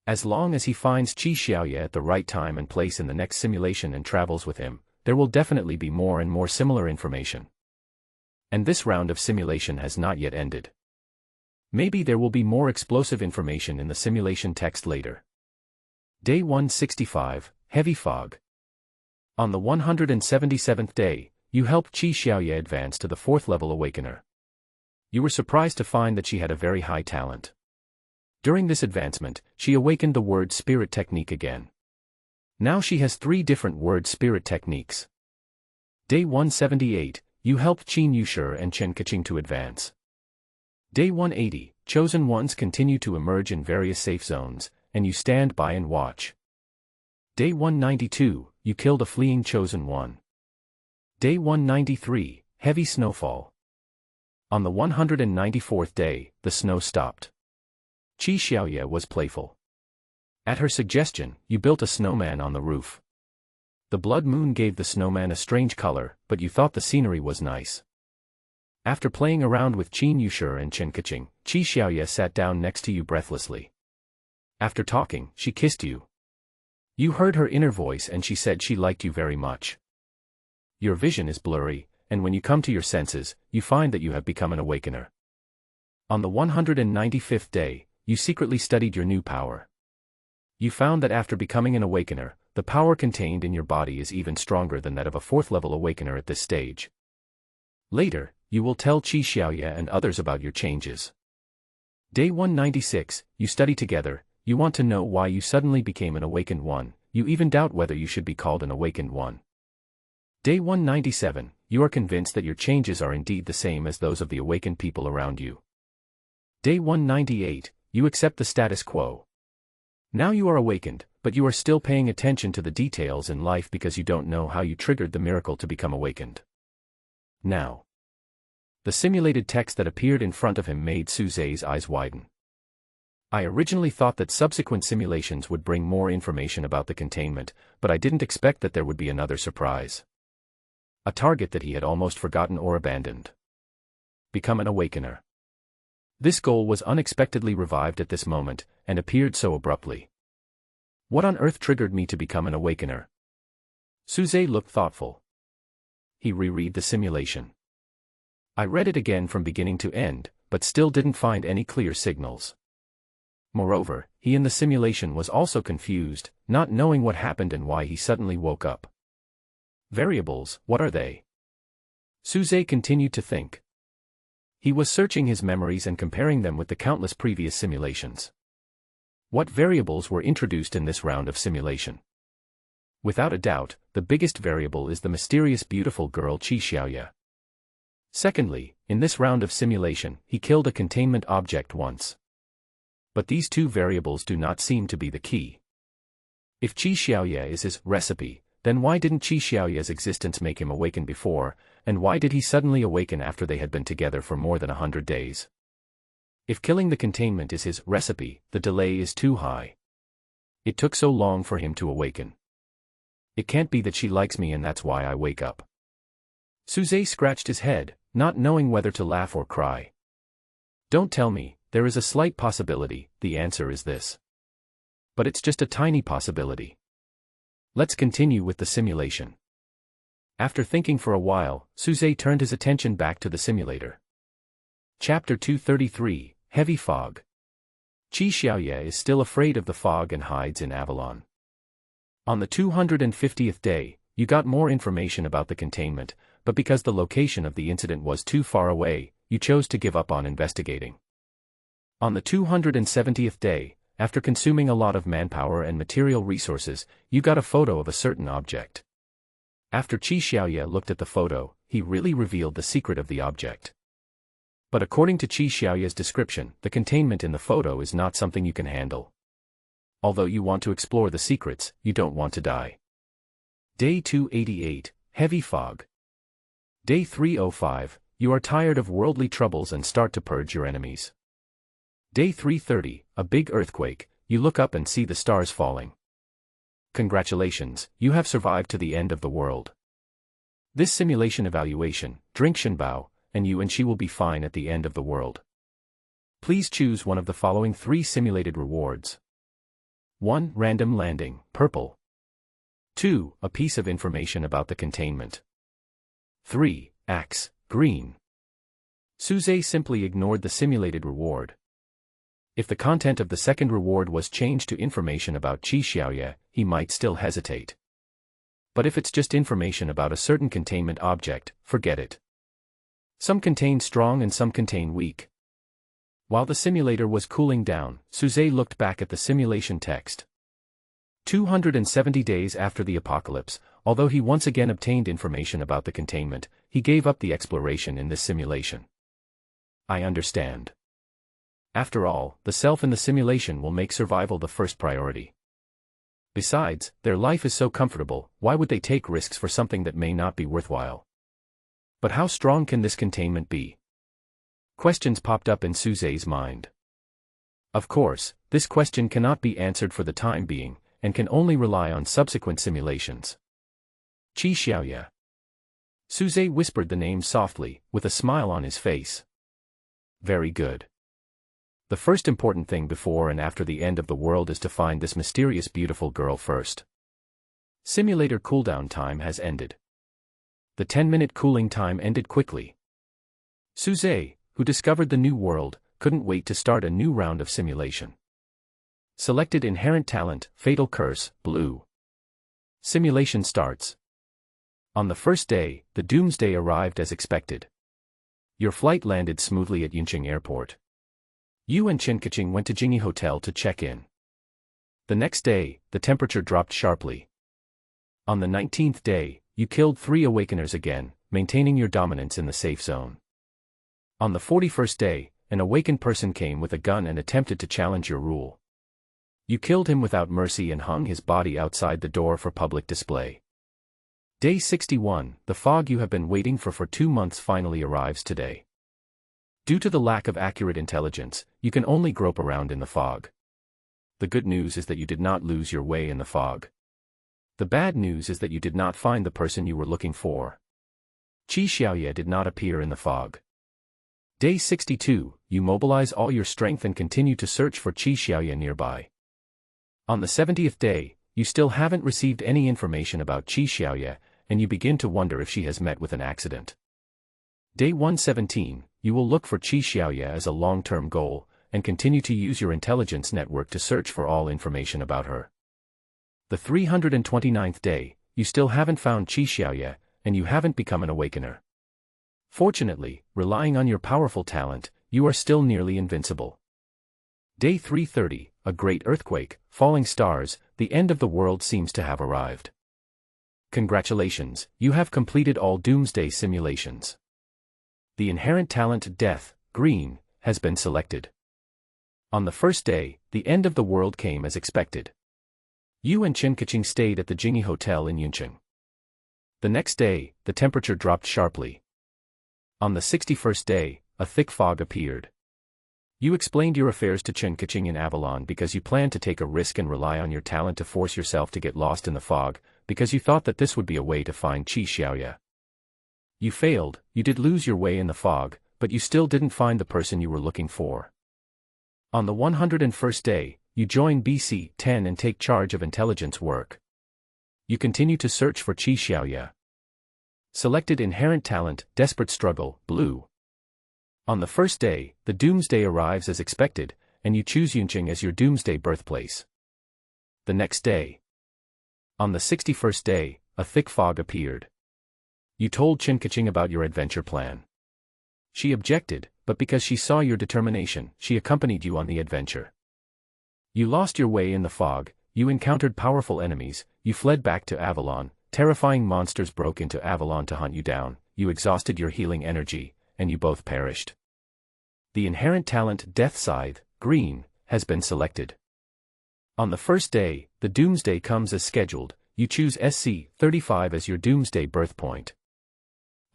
As long as he finds Qi Xiaoye at the right time and place in the next simulation and travels with him, there will definitely be more and more similar information. And this round of simulation has not yet ended. Maybe there will be more explosive information in the simulation text later. Day 165, Heavy Fog. On the 177th day, you helped Qi Xiaoye advance to the 4th level Awakener. You were surprised to find that she had a very high talent. During this advancement, she awakened the word spirit technique again. Now she has 3 different word spirit techniques. Day 178, you helped Qin Yushi and Chen Kaching to advance. Day 180, chosen ones continue to emerge in various safe zones, and you stand by and watch. Day 192, you killed a fleeing chosen one. Day 193, heavy snowfall. On the 194th day, the snow stopped. Qi Xiaoye was playful. At her suggestion, you built a snowman on the roof. The blood moon gave the snowman a strange color, but you thought the scenery was nice. After playing around with Qin Yushi and Chen Kaching, Qi Xiaoye sat down next to you breathlessly. After talking, she kissed you. You heard her inner voice and she said she liked you very much. Your vision is blurry, and when you come to your senses, you find that you have become an awakener. On the 195th day, you secretly studied your new power. You found that after becoming an awakener, the power contained in your body is even stronger than that of a 4th level awakener at this stage. Later, you will tell Qi Xiaoye and others about your changes. Day 196, you study together, you want to know why you suddenly became an awakened one, you even doubt whether you should be called an awakened one. Day 197, you are convinced that your changes are indeed the same as those of the awakened people around you. Day 198, you accept the status quo. Now you are awakened, but you are still paying attention to the details in life because you don't know how you triggered the miracle to become awakened. Now. The simulated text that appeared in front of him made Suze's eyes widen. I originally thought that subsequent simulations would bring more information about the containment, but I didn't expect that there would be another surprise. A target that he had almost forgotten or abandoned. Become an awakener. This goal was unexpectedly revived at this moment, and appeared so abruptly. What on earth triggered me to become an awakener? Suze looked thoughtful. He reread the simulation. I read it again from beginning to end, but still didn't find any clear signals. Moreover, he in the simulation was also confused, not knowing what happened and why he suddenly woke up. Variables, what are they? Suze continued to think. He was searching his memories and comparing them with the countless previous simulations. What variables were introduced in this round of simulation? Without a doubt, the biggest variable is the mysterious beautiful girl Qi Xiaoye. Secondly, in this round of simulation, he killed a containment object once. But these two variables do not seem to be the key. If Qi Xiaoye is his recipe, then why didn't Qi Xiaoye's existence make him awaken before, and why did he suddenly awaken after they had been together for more than 100 days? If killing the containment is his recipe, the delay is too high. It took so long for him to awaken. It can't be that she likes me and that's why I wake up. Suze scratched his head, not knowing whether to laugh or cry. Don't tell me, there is a slight possibility, the answer is this. But it's just a tiny possibility. Let's continue with the simulation. After thinking for a while, Suze turned his attention back to the simulator. Chapter 233, Heavy Fog. Qi Xiaoye is still afraid of the fog and hides in Avalon. On the 250th day, you got more information about the containment, but because the location of the incident was too far away, you chose to give up on investigating. On the 270th day, after consuming a lot of manpower and material resources, you got a photo of a certain object. After Qi Xiaoye looked at the photo, he really revealed the secret of the object. But according to Qi Xiaoye's description, the containment in the photo is not something you can handle. Although you want to explore the secrets, you don't want to die. Day 288, Heavy Fog. Day 305, you are tired of worldly troubles and start to purge your enemies. Day 330, a big earthquake, you look up and see the stars falling. Congratulations, you have survived to the end of the world. This simulation evaluation, drink Shenbao, and you and she will be fine at the end of the world. Please choose one of the following 3 simulated rewards. 1. Random landing, purple. 2. A piece of information about the containment. 3. Axe, green. Suze simply ignored the simulated reward. If the content of the second reward was changed to information about Qi Xiaoye, he might still hesitate. But if it's just information about a certain containment object, forget it. Some contain strong and some contain weak. While the simulator was cooling down, Suze looked back at the simulation text. 270 days after the apocalypse, although he once again obtained information about the containment, he gave up the exploration in this simulation. I understand. After all, the self in the simulation will make survival the first priority. Besides, their life is so comfortable, why would they take risks for something that may not be worthwhile? But how strong can this containment be? Questions popped up in Suze's mind. Of course, this question cannot be answered for the time being, and can only rely on subsequent simulations. Qi Xiaoye. Suze whispered the name softly, with a smile on his face. Very good. The first important thing before and after the end of the world is to find this mysterious beautiful girl first. Simulator cooldown time has ended. The 10-minute cooling time ended quickly. Suze, who discovered the new world, couldn't wait to start a new round of simulation. Selected Inherent Talent, Fatal Curse, Blue. Simulation starts. On the first day, the doomsday arrived as expected. Your flight landed smoothly at Yunqing Airport. You and Chen Kaching went to Jingyi Hotel to check in. The next day, the temperature dropped sharply. On the 19th day, you killed 3 awakeners again, maintaining your dominance in the safe zone. On the 41st day, an awakened person came with a gun and attempted to challenge your rule. You killed him without mercy and hung his body outside the door for public display. Day 61, the fog you have been waiting for 2 months finally arrives today. Due to the lack of accurate intelligence, you can only grope around in the fog. The good news is that you did not lose your way in the fog. The bad news is that you did not find the person you were looking for. Qi Xiaoye did not appear in the fog. Day 62, you mobilize all your strength and continue to search for Qi Xiaoye nearby. On the 70th day, you still haven't received any information about Qi Xiaoye, and you begin to wonder if she has met with an accident. Day 117, you will look for Qi Xiaoye as a long-term goal, and continue to use your intelligence network to search for all information about her. The 329th day, you still haven't found Qi Xiaoye, and you haven't become an awakener. Fortunately, relying on your powerful talent, you are still nearly invincible. Day 330, a great earthquake, falling stars, the end of the world seems to have arrived. Congratulations, you have completed all doomsday simulations. The inherent talent Death, Green, has been selected. On the first day, the end of the world came as expected. You and Chen Kaching stayed at the Jingyi Hotel in Yuncheng. The next day, the temperature dropped sharply. On the 61st day, a thick fog appeared. You explained your affairs to Chen Kaching in Avalon because you planned to take a risk and rely on your talent to force yourself to get lost in the fog, because you thought that this would be a way to find Qi Xiaoye. You failed, you did lose your way in the fog, but you still didn't find the person you were looking for. On the 101st day, you join BC-10 and take charge of intelligence work. You continue to search for Qi Xiaoye. Selected inherent talent, Desperate Struggle, Blue. On the first day, the doomsday arrives as expected, and you choose Yuncheng as your doomsday birthplace. The next day. On the 61st day, a thick fog appeared. You told Chen Kaching about your adventure plan. She objected, but because she saw your determination, she accompanied you on the adventure. You lost your way in the fog, you encountered powerful enemies, you fled back to Avalon, terrifying monsters broke into Avalon to hunt you down, you exhausted your healing energy, and you both perished. The inherent talent Death Scythe, Green, has been selected. On the first day, the doomsday comes as scheduled, you choose SC-35 as your doomsday birth point.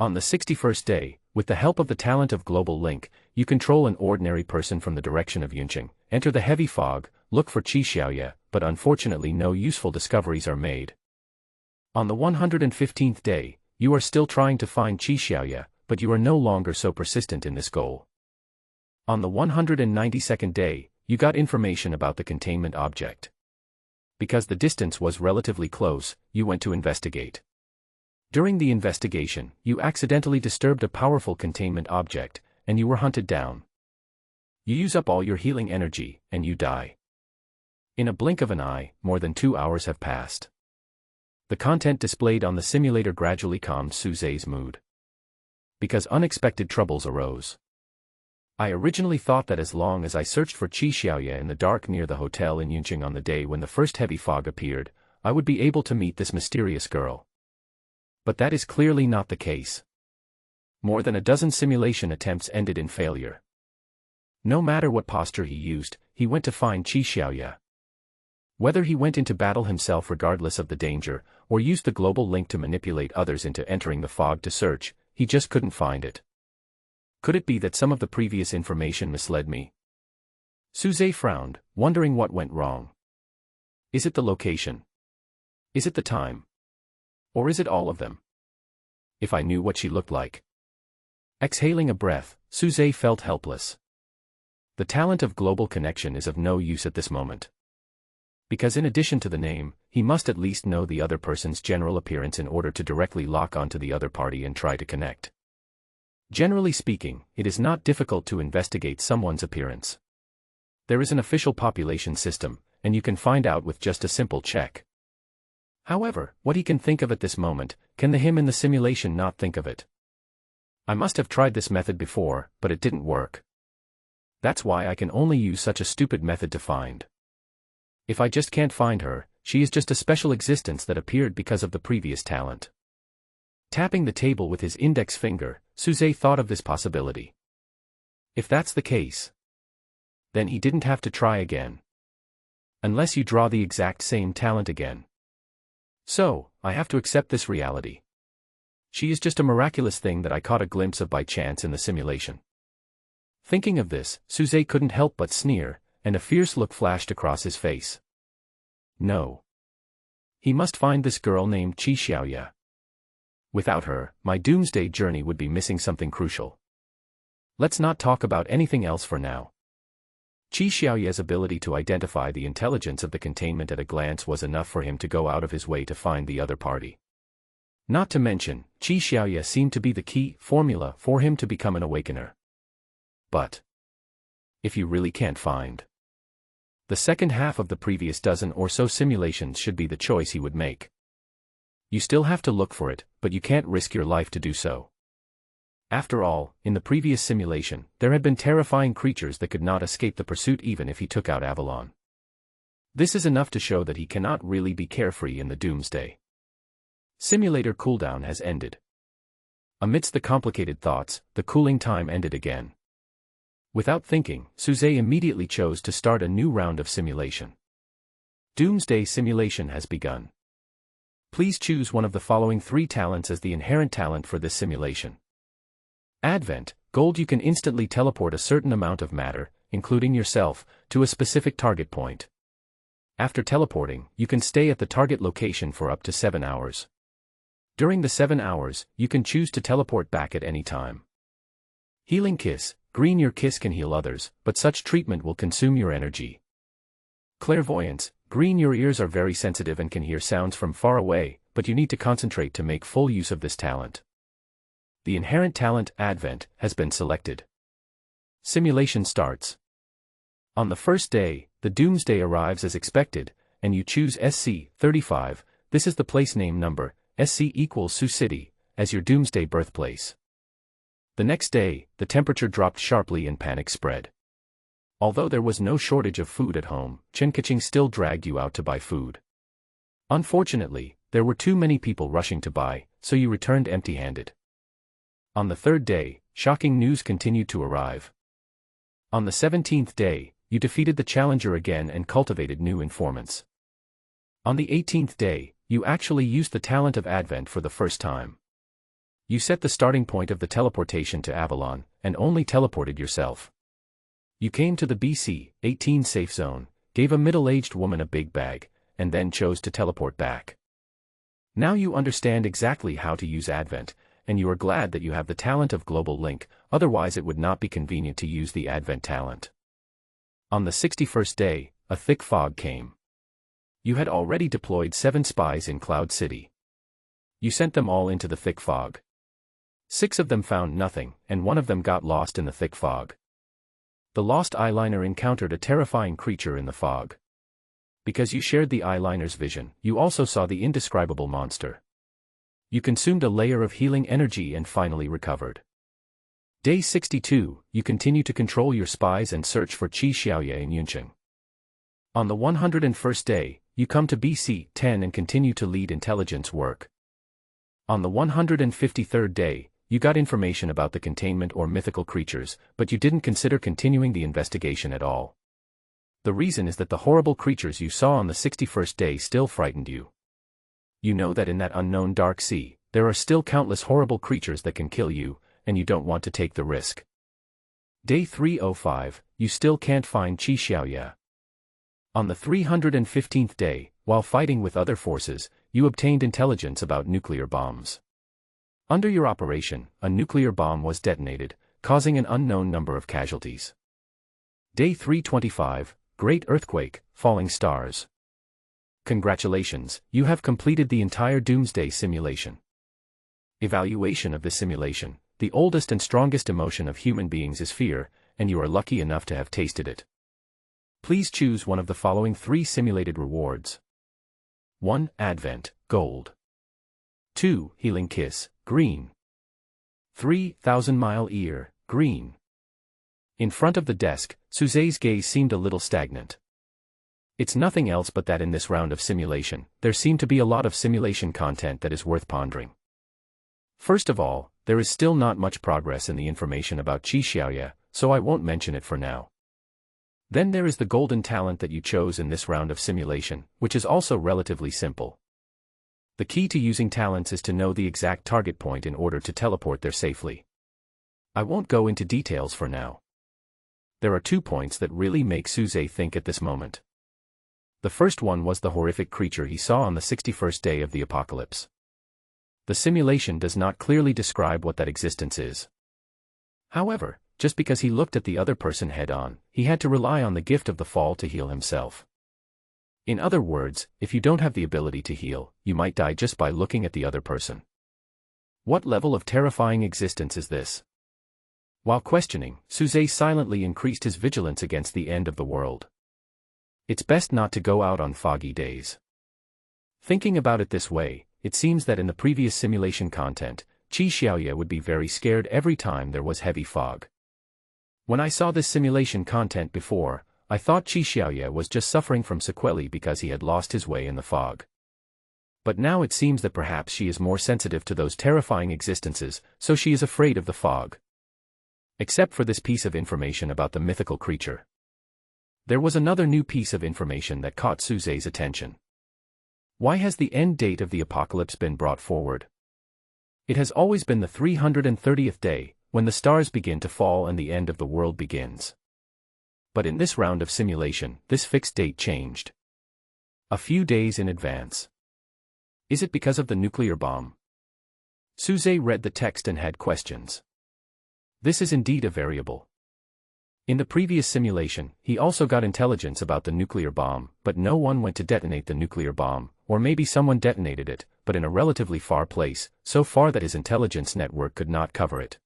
On the 61st day, with the help of the talent of Global Link, you control an ordinary person from the direction of Yuncheng, enter the heavy fog, look for Qi Xiaoye, but unfortunately no useful discoveries are made. On the 115th day, you are still trying to find Qi Xiaoye, but you are no longer so persistent in this goal. On the 192nd day, you got information about the containment object. Because the distance was relatively close, you went to investigate. During the investigation, you accidentally disturbed a powerful containment object, and you were hunted down. You use up all your healing energy, and you die. In a blink of an eye, more than 2 hours have passed. The content displayed on the simulator gradually calmed Suzai's mood. Because unexpected troubles arose. I originally thought that as long as I searched for Qi Xiaoye in the dark near the hotel in Yuncheng on the day when the first heavy fog appeared, I would be able to meet this mysterious girl. But that is clearly not the case. More than a dozen simulation attempts ended in failure. No matter what posture he used, he went to find Qi Xiaoye. Whether he went into battle himself regardless of the danger, or used the global link to manipulate others into entering the fog to search, he just couldn't find it. Could it be that some of the previous information misled me? Suzai frowned, wondering what went wrong. Is it the location? Is it the time? Or is it all of them? If I knew what she looked like. Exhaling a breath, Suzai felt helpless. The talent of global connection is of no use at this moment. Because in addition to the name, he must at least know the other person's general appearance in order to directly lock onto the other party and try to connect. Generally speaking, it is not difficult to investigate someone's appearance. There is an official population system, and you can find out with just a simple check. However, what he can think of at this moment, can the him in the simulation not think of it? I must have tried this method before, but it didn't work. That's why I can only use such a stupid method to find. If I just can't find her, she is just a special existence that appeared because of the previous talent. Tapping the table with his index finger, Suzai thought of this possibility. If that's the case, then he didn't have to try again. Unless you draw the exact same talent again. So, I have to accept this reality. She is just a miraculous thing that I caught a glimpse of by chance in the simulation. Thinking of this, Suzai couldn't help but sneer, and a fierce look flashed across his face. No. He must find this girl named Qi Xiaoye. Without her, my doomsday journey would be missing something crucial. Let's not talk about anything else for now. Qi Xiaoye's ability to identify the intelligence of the containment at a glance was enough for him to go out of his way to find the other party. Not to mention, Qi Xiaoye seemed to be the key formula for him to become an awakener. But if you really can't find, the second half of the previous dozen or so simulations should be the choice he would make. You still have to look for it, but you can't risk your life to do so. After all, in the previous simulation, there had been terrifying creatures that could not escape the pursuit even if he took out Avalon. This is enough to show that he cannot really be carefree in the Doomsday. Simulator cooldown has ended. Amidst the complicated thoughts, the cooling time ended again. Without thinking, Suze immediately chose to start a new round of simulation. Doomsday simulation has begun. Please choose one of the following 3 talents as the inherent talent for this simulation. Advent, gold. You can instantly teleport a certain amount of matter, including yourself, to a specific target point. After teleporting, you can stay at the target location for up to 7 hours. During the 7 hours, you can choose to teleport back at any time. Healing kiss, green. Your kiss can heal others, but such treatment will consume your energy. Clairvoyance, green. Your ears are very sensitive and can hear sounds from far away, but you need to concentrate to make full use of this talent. The inherent talent, Advent, has been selected. Simulation starts. On the first day, the Doomsday arrives as expected, and you choose SC-35, this is the place name number, SC equals Sioux City, as your Doomsday birthplace. The next day, the temperature dropped sharply and panic spread. Although there was no shortage of food at home, Chen Kaching still dragged you out to buy food. Unfortunately, there were too many people rushing to buy, so you returned empty-handed. On the third day, shocking news continued to arrive. On the 17th day, you defeated the challenger again and cultivated new informants. On the 18th day, you actually used the talent of Advent for the first time. You set the starting point of the teleportation to Avalon, and only teleported yourself. You came to the BC-18 safe zone, gave a middle-aged woman a big bag, and then chose to teleport back. Now you understand exactly how to use Advent, and you are glad that you have the talent of Global Link, otherwise it would not be convenient to use the Advent talent. On the 61st day, a thick fog came. You had already deployed 7 spies in Cloud City. You sent them all into the thick fog. 6 of them found nothing, and 1 of them got lost in the thick fog. The lost eyeliner encountered a terrifying creature in the fog. Because you shared the eyeliner's vision, you also saw the indescribable monster. You consumed a layer of healing energy and finally recovered. Day 62, you continue to control your spies and search for Qi Xiaoye and Yunqing. On the 101st day, you come to BC-10 and continue to lead intelligence work. On the 153rd day, you got information about the containment or mythical creatures, but you didn't consider continuing the investigation at all. The reason is that the horrible creatures you saw on the 61st day still frightened you. You know that in that unknown dark sea, there are still countless horrible creatures that can kill you, and you don't want to take the risk. Day 305, you still can't find Qi Xiaoye. On the 315th day, while fighting with other forces, you obtained intelligence about nuclear bombs. Under your operation, a nuclear bomb was detonated, causing an unknown number of casualties. Day 325, Great Earthquake, Falling Stars. Congratulations, you have completed the entire Doomsday simulation. Evaluation of this simulation, the oldest and strongest emotion of human beings is fear, and you are lucky enough to have tasted it. Please choose one of the following 3 simulated rewards. 1. Advent, gold. 2. Healing kiss, green. 3. 1,000-mile ear, green. In front of the desk, Suze's gaze seemed a little stagnant. It's nothing else but that in this round of simulation, there seemed to be a lot of simulation content that is worth pondering. First of all, there is still not much progress in the information about Qi Xiaoye, so I won't mention it for now. Then there is the golden talent that you chose in this round of simulation, which is also relatively simple. The key to using talents is to know the exact target point in order to teleport there safely. I won't go into details for now. There are 2 points that really make Suze think at this moment. The first one was the horrific creature he saw on the 61st day of the apocalypse. The simulation does not clearly describe what that existence is. However, just because he looked at the other person head-on, he had to rely on the gift of the fall to heal himself. In other words, if you don't have the ability to heal, you might die just by looking at the other person. What level of terrifying existence is this? While questioning, Suze silently increased his vigilance against the end of the world. It's best not to go out on foggy days. Thinking about it this way, it seems that in the previous simulation content, Qi Xiaoye would be very scared every time there was heavy fog. When I saw this simulation content before, I thought Qi Xiaoye was just suffering from sequelae because he had lost his way in the fog. But now it seems that perhaps she is more sensitive to those terrifying existences, so she is afraid of the fog. Except for this piece of information about the mythical creature. There was another new piece of information that caught Suzai's attention. Why has the end date of the apocalypse been brought forward? It has always been the 330th day, when the stars begin to fall and the end of the world begins. But in this round of simulation, this fixed date changed. A few days in advance. Is it because of the nuclear bomb? Suzai read the text and had questions. This is indeed a variable. In the previous simulation, he also got intelligence about the nuclear bomb, but no one went to detonate the nuclear bomb, or maybe someone detonated it, but in a relatively far place, so far that his intelligence network could not cover it.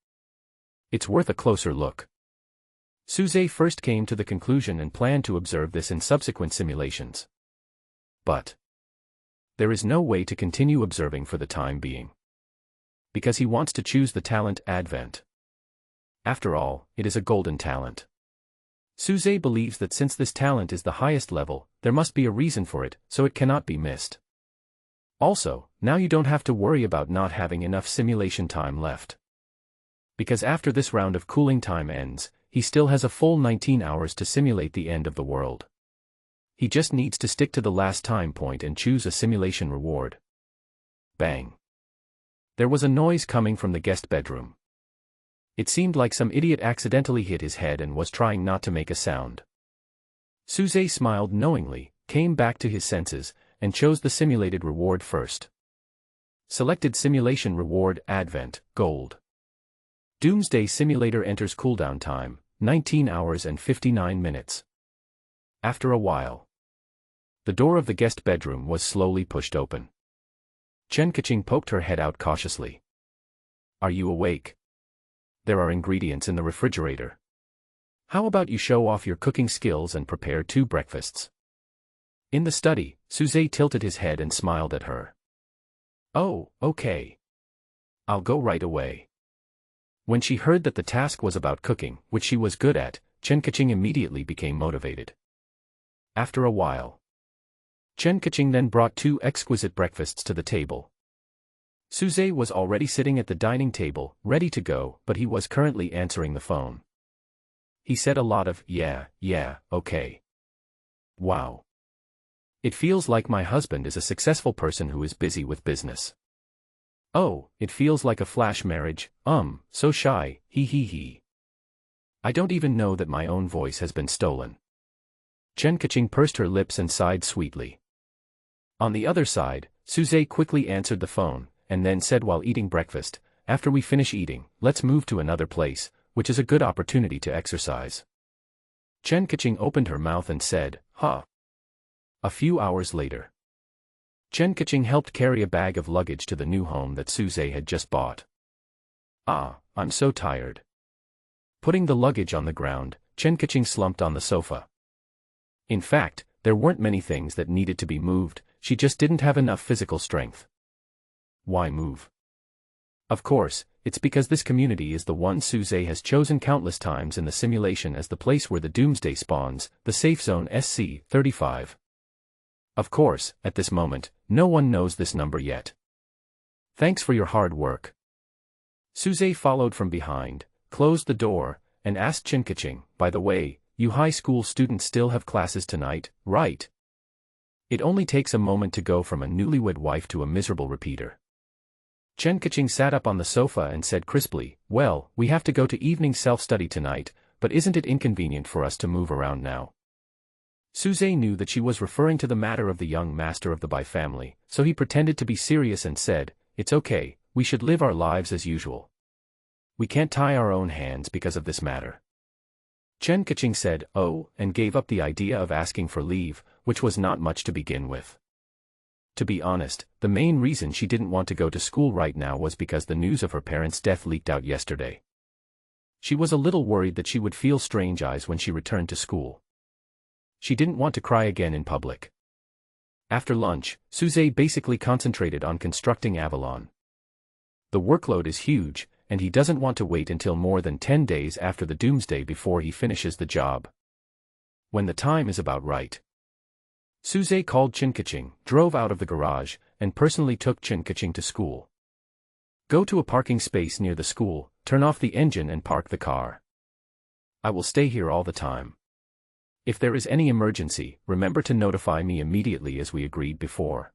It's worth a closer look. Suzai first came to the conclusion and planned to observe this in subsequent simulations. But there is no way to continue observing for the time being. Because he wants to choose the talent Advent. After all, it is a golden talent. Suzai believes that since this talent is the highest level, there must be a reason for it, so it cannot be missed. Also, now you don't have to worry about not having enough simulation time left. Because after this round of cooling time ends, he still has a full 19 hours to simulate the end of the world. He just needs to stick to the last time point and choose a simulation reward. Bang. There was a noise coming from the guest bedroom. It seemed like some idiot accidentally hit his head and was trying not to make a sound. Suzai smiled knowingly, came back to his senses, and chose the simulated reward first. Selected simulation reward Advent, Gold. Doomsday Simulator enters cooldown time, 19 hours and 59 minutes. After a while, the door of the guest bedroom was slowly pushed open. Chen Kaching poked her head out cautiously. Are you awake? There are ingredients in the refrigerator. How about you show off your cooking skills and prepare 2 breakfasts? In the study, Suzai tilted his head and smiled at her. Oh, okay. I'll go right away. When she heard that the task was about cooking, which she was good at, Chen Kaching immediately became motivated. After a while, Chen Kaching then brought 2 exquisite breakfasts to the table. Suzai was already sitting at the dining table, ready to go, but he was currently answering the phone. He said a lot of, yeah, okay. Wow. It feels like my husband is a successful person who is busy with business. Oh, it feels like a flash marriage, so shy, he. I don't even know that my own voice has been stolen. Chen Kaching pursed her lips and sighed sweetly. On the other side, Suzai quickly answered the phone, and then said while eating breakfast, after we finish eating, let's move to another place, which is a good opportunity to exercise. Chen Kaching opened her mouth and said, huh. A few hours later, Chen Kaching helped carry a bag of luggage to the new home that Suzai had just bought. Ah, I'm so tired. Putting the luggage on the ground, Chen Kaching slumped on the sofa. In fact, there weren't many things that needed to be moved, she just didn't have enough physical strength. Why move? Of course, it's because this community is the one Suzai has chosen countless times in the simulation as the place where the Doomsday spawns, the safe zone SC-35. Of course, at this moment, no one knows this number yet. Thanks for your hard work. Suzai followed from behind, closed the door, and asked Chen Kaching, by the way, you high school students still have classes tonight, right? It only takes a moment to go from a newlywed wife to a miserable repeater. Chen Kaching sat up on the sofa and said crisply, well, we have to go to evening self-study tonight, but isn't it inconvenient for us to move around now? Suzai knew that she was referring to the matter of the young master of the Bai family, so he pretended to be serious and said, it's okay, we should live our lives as usual. We can't tie our own hands because of this matter. Chen Kaching said, oh, and gave up the idea of asking for leave, which was not much to begin with. To be honest, the main reason she didn't want to go to school right now was because the news of her parents' death leaked out yesterday. She was a little worried that she would feel strange eyes when she returned to school. She didn't want to cry again in public. After lunch, Suze basically concentrated on constructing Avalon. The workload is huge, and he doesn't want to wait until more than 10 days after the doomsday before he finishes the job. When the time is about right. Suze called Kaching, drove out of the garage, and personally took Kaching to school. Go to a parking space near the school, turn off the engine and park the car. I will stay here all the time. If there is any emergency, remember to notify me immediately as we agreed before.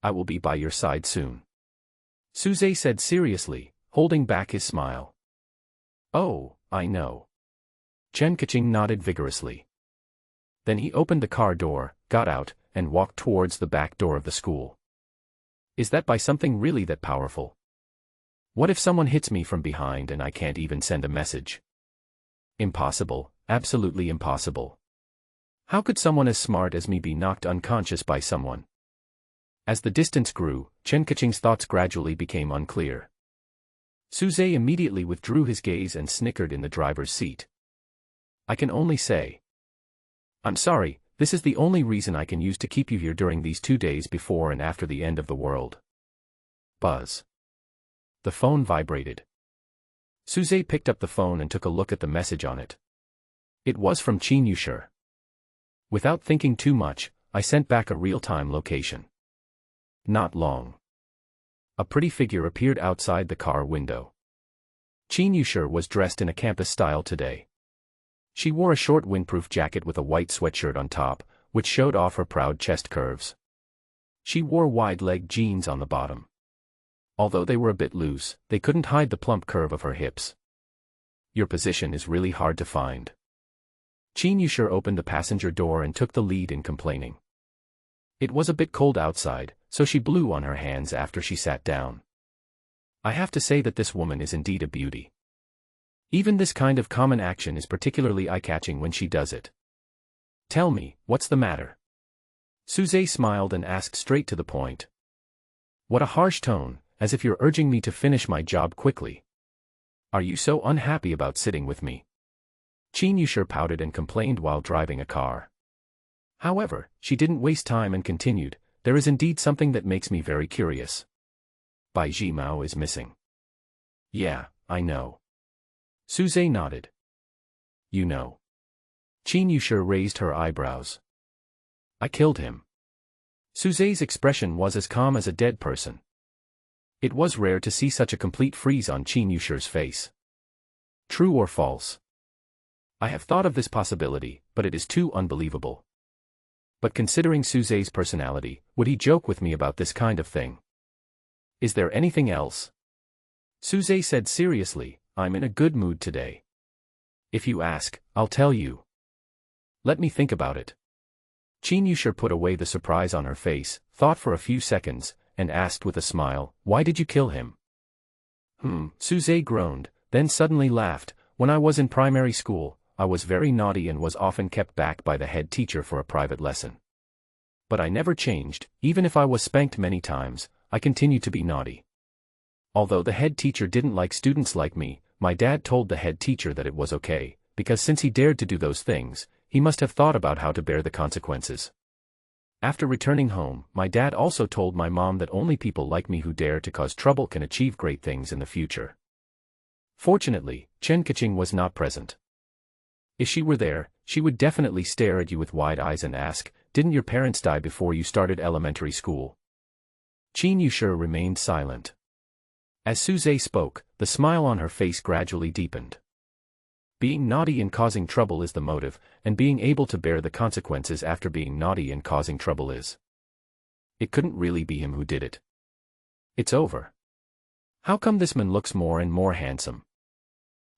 I will be by your side soon. Suze said seriously, holding back his smile. Oh, I know. Kaching nodded vigorously. Then he opened the car door, got out, and walked towards the back door of the school. Is that by something really that powerful? What if someone hits me from behind and I can't even send a message? Impossible, absolutely impossible. How could someone as smart as me be knocked unconscious by someone? As the distance grew, Kaching's thoughts gradually became unclear. Suze immediately withdrew his gaze and snickered in the driver's seat. I can only say, I'm sorry, this is the only reason I can use to keep you here during these 2 days before and after the end of the world. Buzz. The phone vibrated. Suze picked up the phone and took a look at the message on it. It was from Chen. Without thinking too much, I sent back a real-time location. Not long. A pretty figure appeared outside the car window. Chen was dressed in a campus style today. She wore a short windproof jacket with a white sweatshirt on top, which showed off her proud chest curves. She wore wide-legged jeans on the bottom. Although they were a bit loose, they couldn't hide the plump curve of her hips. Your position is really hard to find. Chen opened the passenger door and took the lead in complaining. It was a bit cold outside, so she blew on her hands after she sat down. I have to say that this woman is indeed a beauty. Even this kind of common action is particularly eye-catching when she does it. Tell me, what's the matter? Suze smiled and asked straight to the point. What a harsh tone, as if you're urging me to finish my job quickly. Are you so unhappy about sitting with me? Chen pouted and complained while driving a car. However, she didn't waste time and continued, there is indeed something that makes me very curious. Bai Jimao is missing. Yeah, I know. Suze nodded. You know. Chen raised her eyebrows. I killed him. Suze's expression was as calm as a dead person. It was rare to see such a complete freeze on Chen face. True or false? I have thought of this possibility, but it is too unbelievable. But considering Suze's personality, would he joke with me about this kind of thing? Is there anything else? Suze said seriously, I'm in a good mood today. If you ask, I'll tell you. Let me think about it. Chen put away the surprise on her face, thought for a few seconds, and asked with a smile, why did you kill him? Suze groaned, then suddenly laughed. When I was in primary school, I was very naughty and was often kept back by the head teacher for a private lesson. But I never changed, even if I was spanked many times, I continued to be naughty. Although the head teacher didn't like students like me, my dad told the head teacher that it was okay, because since he dared to do those things, he must have thought about how to bear the consequences. After returning home, my dad also told my mom that only people like me who dare to cause trouble can achieve great things in the future. Fortunately, Kaching was not present. If she were there, she would definitely stare at you with wide eyes and ask, didn't your parents die before you started elementary school? Chen remained silent. As Suze spoke, the smile on her face gradually deepened. Being naughty and causing trouble is the motive, and being able to bear the consequences after being naughty and causing trouble is. It couldn't really be him who did it. It's over. How come this man looks more and more handsome?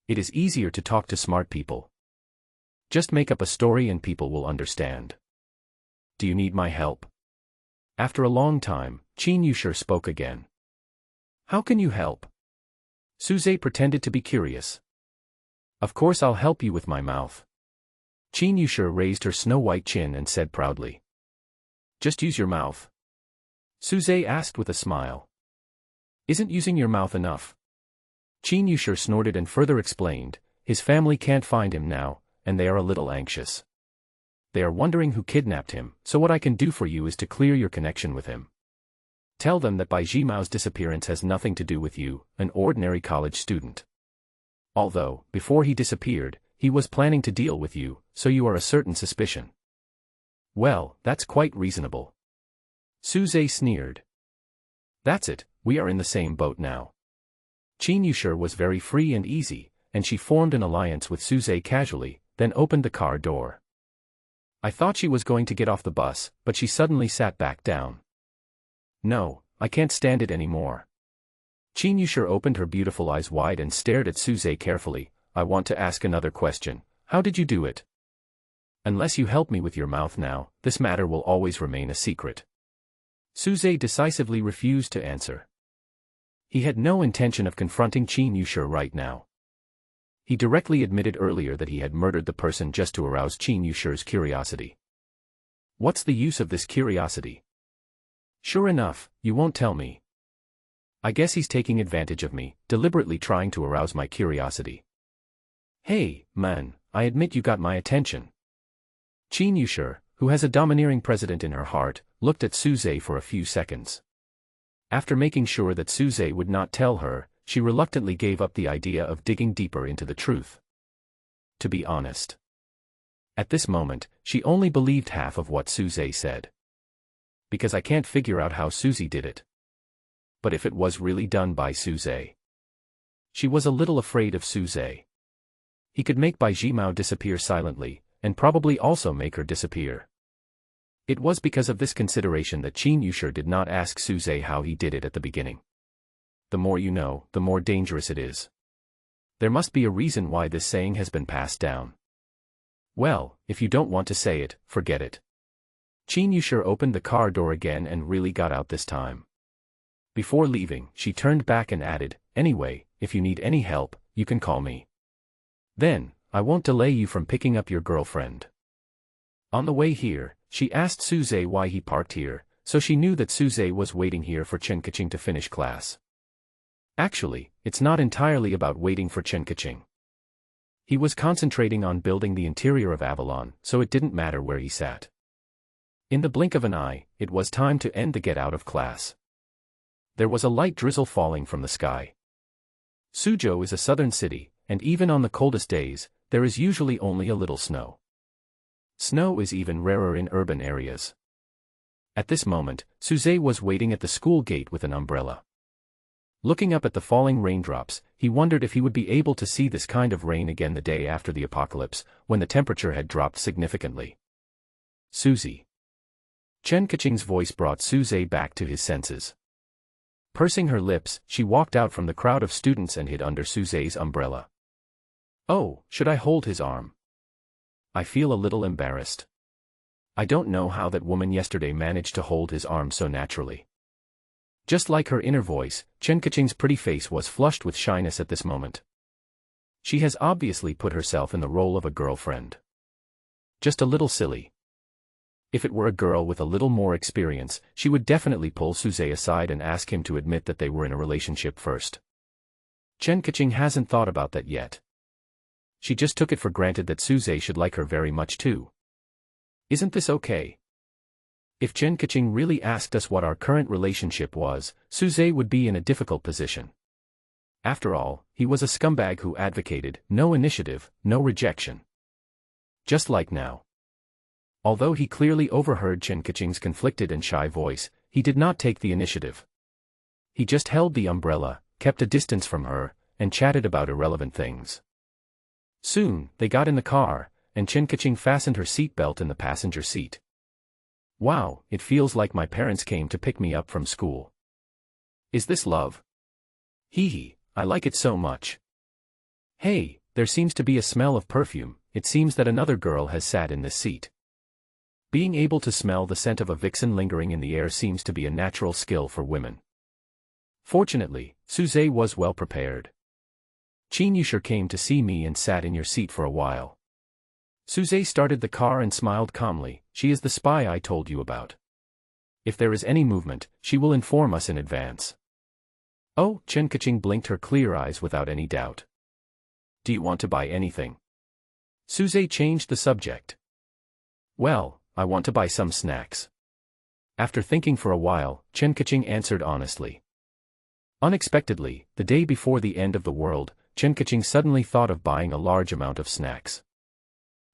It is easier to talk to smart people. Just make up a story and people will understand. Do you need my help? After a long time, Chen spoke again. How can you help? Suze pretended to be curious. Of course I'll help you with my mouth. Chen raised her snow-white chin and said proudly. Just use your mouth. Suze asked with a smile. Isn't using your mouth enough? Chen snorted and further explained, his family can't find him now, and they are a little anxious. They are wondering who kidnapped him, so what I can do for you is to clear your connection with him. Tell them that Bai Jimao's disappearance has nothing to do with you, an ordinary college student. Although, before he disappeared, he was planning to deal with you, so you are a certain suspicion. Well, that's quite reasonable. Suze sneered. That's it, we are in the same boat now. Chen Yushir was very free and easy, and she formed an alliance with Suze casually, then opened the car door. I thought she was going to get off the bus, but she suddenly sat back down. No, I can't stand it anymore. Chen Yushir opened her beautiful eyes wide and stared at Suze carefully. I want to ask another question. How did you do it? Unless you help me with your mouth now, this matter will always remain a secret. Suze decisively refused to answer. He had no intention of confronting Chen Yushir right now. He directly admitted earlier that he had murdered the person just to arouse Chen Yushir's curiosity. What's the use of this curiosity? Sure enough, you won't tell me. I guess he's taking advantage of me, deliberately trying to arouse my curiosity. Hey, man, I admit you got my attention. Chen Yushir, who has a domineering president in her heart, looked at Suze for a few seconds. After making sure that Suze would not tell her, she reluctantly gave up the idea of digging deeper into the truth. To be honest, at this moment, she only believed half of what Suze said. Because I can't figure out how Suze did it. But if it was really done by Suze. She was a little afraid of Suze. He could make Bai Jimao disappear silently, and probably also make her disappear. It was because of this consideration that Chen Yushir did not ask Suze how he did it at the beginning. The more you know, the more dangerous it is. There must be a reason why this saying has been passed down. Well, if you don't want to say it, forget it. Chen Yushir opened the car door again and really got out this time. Before leaving, she turned back and added, anyway, if you need any help, you can call me. Then, I won't delay you from picking up your girlfriend. On the way here, she asked Suze why he parked here, so she knew that Suze was waiting here for Chen Kaching to finish class. Actually, it's not entirely about waiting for Chen Kaching. He was concentrating on building the interior of Avalon, so it didn't matter where he sat. In the blink of an eye, it was time to end the get out of class. There was a light drizzle falling from the sky. Suzhou is a southern city, and even on the coldest days, there is usually only a little snow. Snow is even rarer in urban areas. At this moment, Suze was waiting at the school gate with an umbrella. Looking up at the falling raindrops, he wondered if he would be able to see this kind of rain again the day after the apocalypse, when the temperature had dropped significantly. Suzy. Chen Kaching's voice brought Suze back to his senses. Pursing her lips, she walked out from the crowd of students and hid under Suze's umbrella. Oh, should I hold his arm? I feel a little embarrassed. I don't know how that woman yesterday managed to hold his arm so naturally. Just like her inner voice, Chen Kaching's pretty face was flushed with shyness at this moment. She has obviously put herself in the role of a girlfriend. Just a little silly. If it were a girl with a little more experience, she would definitely pull Suze aside and ask him to admit that they were in a relationship first. Chen Kaching hasn't thought about that yet. She just took it for granted that Suze should like her very much too. Isn't this okay? If Chen Kaching really asked us what our current relationship was, Suze would be in a difficult position. After all, he was a scumbag who advocated no initiative, no rejection. Just like now. Although he clearly overheard Chen Kaching's conflicted and shy voice, he did not take the initiative. He just held the umbrella, kept a distance from her, and chatted about irrelevant things. Soon, they got in the car, and Chen Kaching fastened her seatbelt in the passenger seat. Wow, it feels like my parents came to pick me up from school. Is this love? Hee hee, I like it so much. Hey, there seems to be a smell of perfume. It seems that another girl has sat in this seat. Being able to smell the scent of a vixen lingering in the air seems to be a natural skill for women. Fortunately, Suze was well prepared. Chen Yushir came to see me and sat in your seat for a while. Suze started the car and smiled calmly. She is the spy I told you about. If there is any movement, she will inform us in advance. Oh, Chen Kaching blinked her clear eyes without any doubt. Do you want to buy anything? Suze changed the subject. Well, I want to buy some snacks. After thinking for a while, Chen Kaching answered honestly. Unexpectedly, the day before the end of the world, Chen Kaching suddenly thought of buying a large amount of snacks.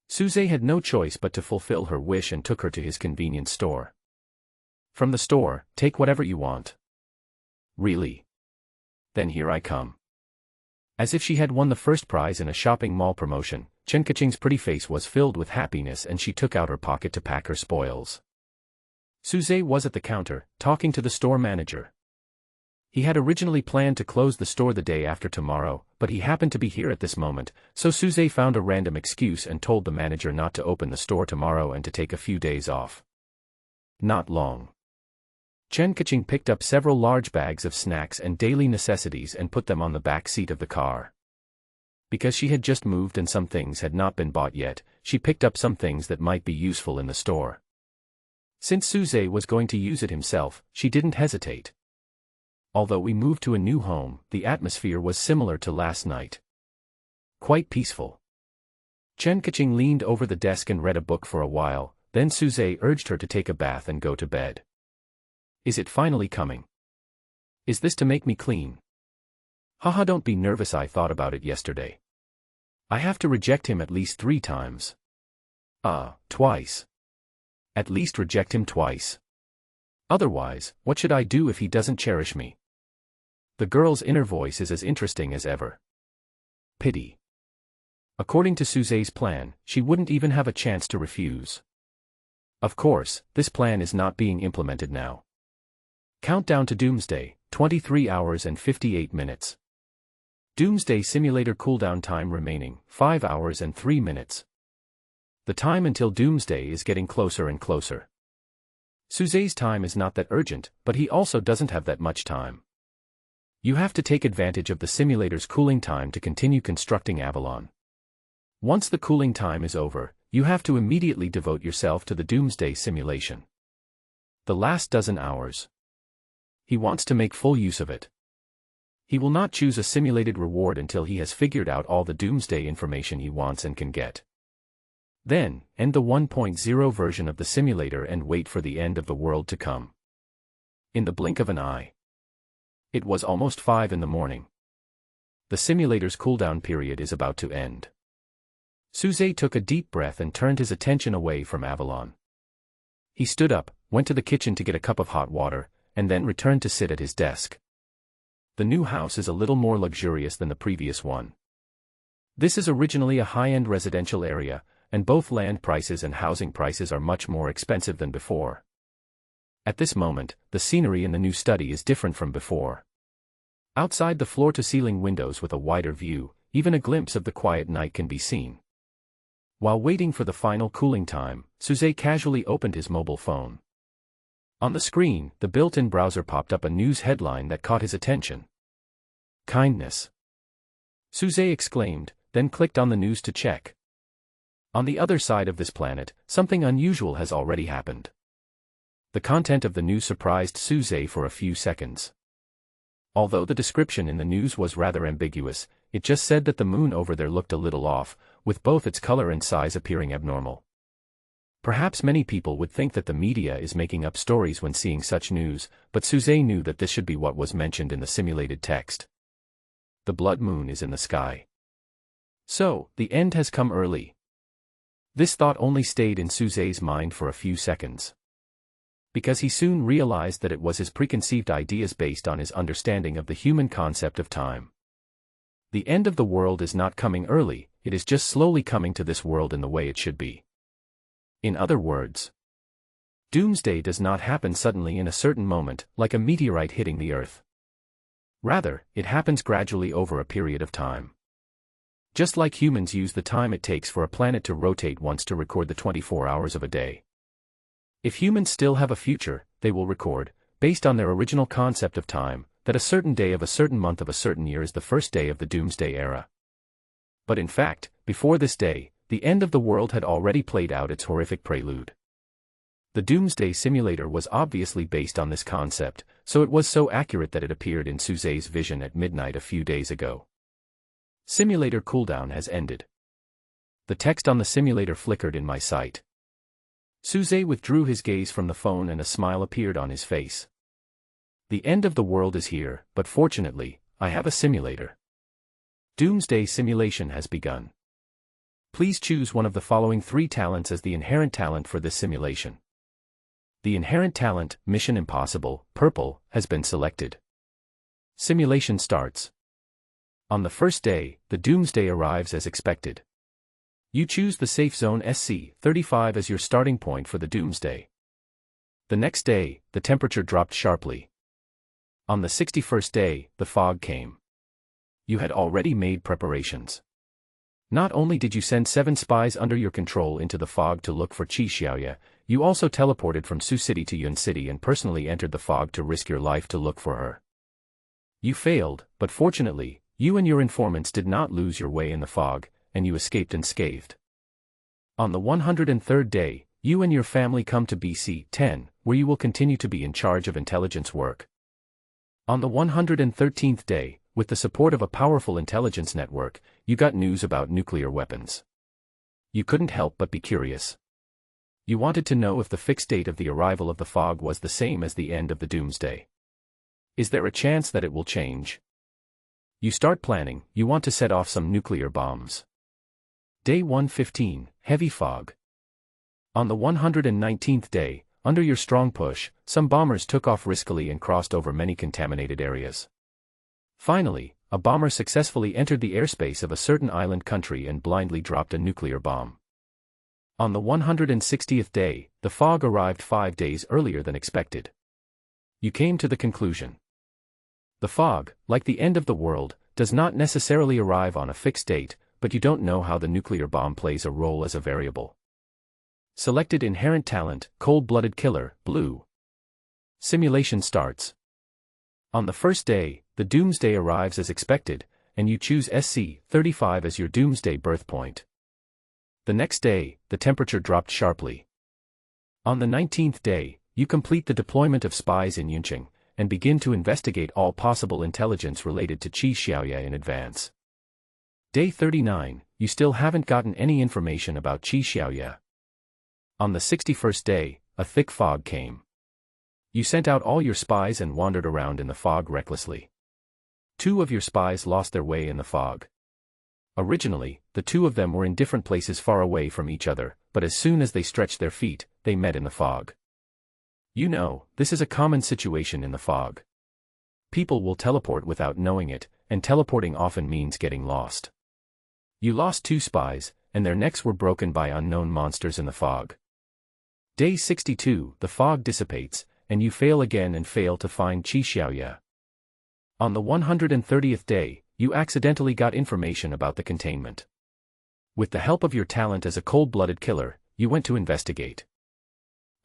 Suze had no choice but to fulfill her wish and took her to his convenience store. From the store, take whatever you want. Really? Then here I come. As if she had won the first prize in a shopping mall promotion, Chen Kaching's pretty face was filled with happiness and she took out her pocket to pack her spoils. Suze was at the counter, talking to the store manager. He had originally planned to close the store the day after tomorrow, but he happened to be here at this moment, so Suze found a random excuse and told the manager not to open the store tomorrow and to take a few days off. Not long. Chen Kaching picked up several large bags of snacks and daily necessities and put them on the back seat of the car. Because she had just moved and some things had not been bought yet, she picked up some things that might be useful in the store. Since Suze was going to use it himself, she didn't hesitate. Although we moved to a new home, the atmosphere was similar to last night. Quite peaceful. Chen Kaching leaned over the desk and read a book for a while, then Suze urged her to take a bath and go to bed. Is it finally coming? Is this to make me clean? Haha, don't be nervous, I thought about it yesterday. I have to reject him at least 3 times. Twice. At least reject him twice. Otherwise, what should I do if he doesn't cherish me? The girl's inner voice is as interesting as ever. Pity. According to Suze's plan, she wouldn't even have a chance to refuse. Of course, this plan is not being implemented now. Countdown to Doomsday, 23 hours and 58 minutes. Doomsday Simulator cooldown time remaining, 5 hours and 3 minutes. The time until Doomsday is getting closer and closer. Suze's time is not that urgent, but he also doesn't have that much time. You have to take advantage of the simulator's cooling time to continue constructing Avalon. Once the cooling time is over, you have to immediately devote yourself to the Doomsday simulation. The last dozen hours. He wants to make full use of it. He will not choose a simulated reward until he has figured out all the Doomsday information he wants and can get. Then, end the 1.0 version of the simulator and wait for the end of the world to come. In the blink of an eye. It was almost 5 in the morning. The simulator's cooldown period is about to end. Suze took a deep breath and turned his attention away from Avalon. He stood up, went to the kitchen to get a cup of hot water, and then returned to sit at his desk. The new house is a little more luxurious than the previous one. This is originally a high-end residential area, and both land prices and housing prices are much more expensive than before. At this moment, the scenery in the new study is different from before. Outside the floor-to-ceiling windows with a wider view, even a glimpse of the quiet night can be seen. While waiting for the final cooling time, Suze casually opened his mobile phone. On the screen, the built-in browser popped up a news headline that caught his attention. Kindness. Suze exclaimed, then clicked on the news to check. On the other side of this planet, something unusual has already happened. The content of the news surprised Suze for a few seconds. Although the description in the news was rather ambiguous, it just said that the moon over there looked a little off, with both its color and size appearing abnormal. Perhaps many people would think that the media is making up stories when seeing such news, but Suze knew that this should be what was mentioned in the simulated text. The blood moon is in the sky. So, the end has come early. This thought only stayed in Suze's mind for a few seconds. Because he soon realized that it was his preconceived ideas based on his understanding of the human concept of time. The end of the world is not coming early, it is just slowly coming to this world in the way it should be. In other words, Doomsday does not happen suddenly in a certain moment, like a meteorite hitting the Earth. Rather, it happens gradually over a period of time. Just like humans use the time it takes for a planet to rotate once to record the 24 hours of a day. If humans still have a future, they will record, based on their original concept of time, that a certain day of a certain month of a certain year is the first day of the Doomsday era. But in fact, before this day, the end of the world had already played out its horrific prelude. The Doomsday Simulator was obviously based on this concept, so it was so accurate that it appeared in Suze's vision at midnight a few days ago. Simulator cooldown has ended. The text on the simulator flickered in my sight. Suze withdrew his gaze from the phone and a smile appeared on his face. The end of the world is here, but fortunately, I have a simulator. Doomsday simulation has begun. Please choose one of the following 3 talents as the inherent talent for this simulation. The inherent talent, Mission Impossible, purple, has been selected. Simulation starts. On the first day, the Doomsday arrives as expected. You choose the safe zone SC-35 as your starting point for the Doomsday. The next day, the temperature dropped sharply. On the 61st day, the fog came. You had already made preparations. Not only did you send 7 spies under your control into the fog to look for Qi Xiaoye, you also teleported from Su City to Yun City and personally entered the fog to risk your life to look for her. You failed, but fortunately, you and your informants did not lose your way in the fog, and you escaped unscathed. On the 103rd day, you and your family come to BC-10, where you will continue to be in charge of intelligence work. On the 113th day, with the support of a powerful intelligence network, you got news about nuclear weapons. You couldn't help but be curious. You wanted to know if the fixed date of the arrival of the fog was the same as the end of the Doomsday. Is there a chance that it will change? You start planning, you want to set off some nuclear bombs. Day 115, heavy fog. On the 119th day, under your strong push, some bombers took off riskily and crossed over many contaminated areas. Finally, a bomber successfully entered the airspace of a certain island country and blindly dropped a nuclear bomb. On the 160th day, the fog arrived 5 days earlier than expected. You came to the conclusion. The fog, like the end of the world, does not necessarily arrive on a fixed date, but you don't know how the nuclear bomb plays a role as a variable. Selected inherent talent, cold-blooded killer, blue. Simulation starts. On the first day, the Doomsday arrives as expected, and you choose SC-35 as your Doomsday birth point. The next day, the temperature dropped sharply. On the 19th day, you complete the deployment of spies in Yunqing, and begin to investigate all possible intelligence related to Qi Xiaoye in advance. Day 39, you still haven't gotten any information about Qi Xiaoye. On the 61st day, a thick fog came. You sent out all your spies and wandered around in the fog recklessly. 2 of your spies lost their way in the fog. Originally, the 2 of them were in different places far away from each other, but as soon as they stretched their feet, they met in the fog. You know, this is a common situation in the fog. People will teleport without knowing it, and teleporting often means getting lost. You lost 2 spies, and their necks were broken by unknown monsters in the fog. Day 62, the fog dissipates, and you fail again and fail to find Qi Xiaoye. On the 130th day, you accidentally got information about the containment. With the help of your talent as a cold-blooded killer, you went to investigate.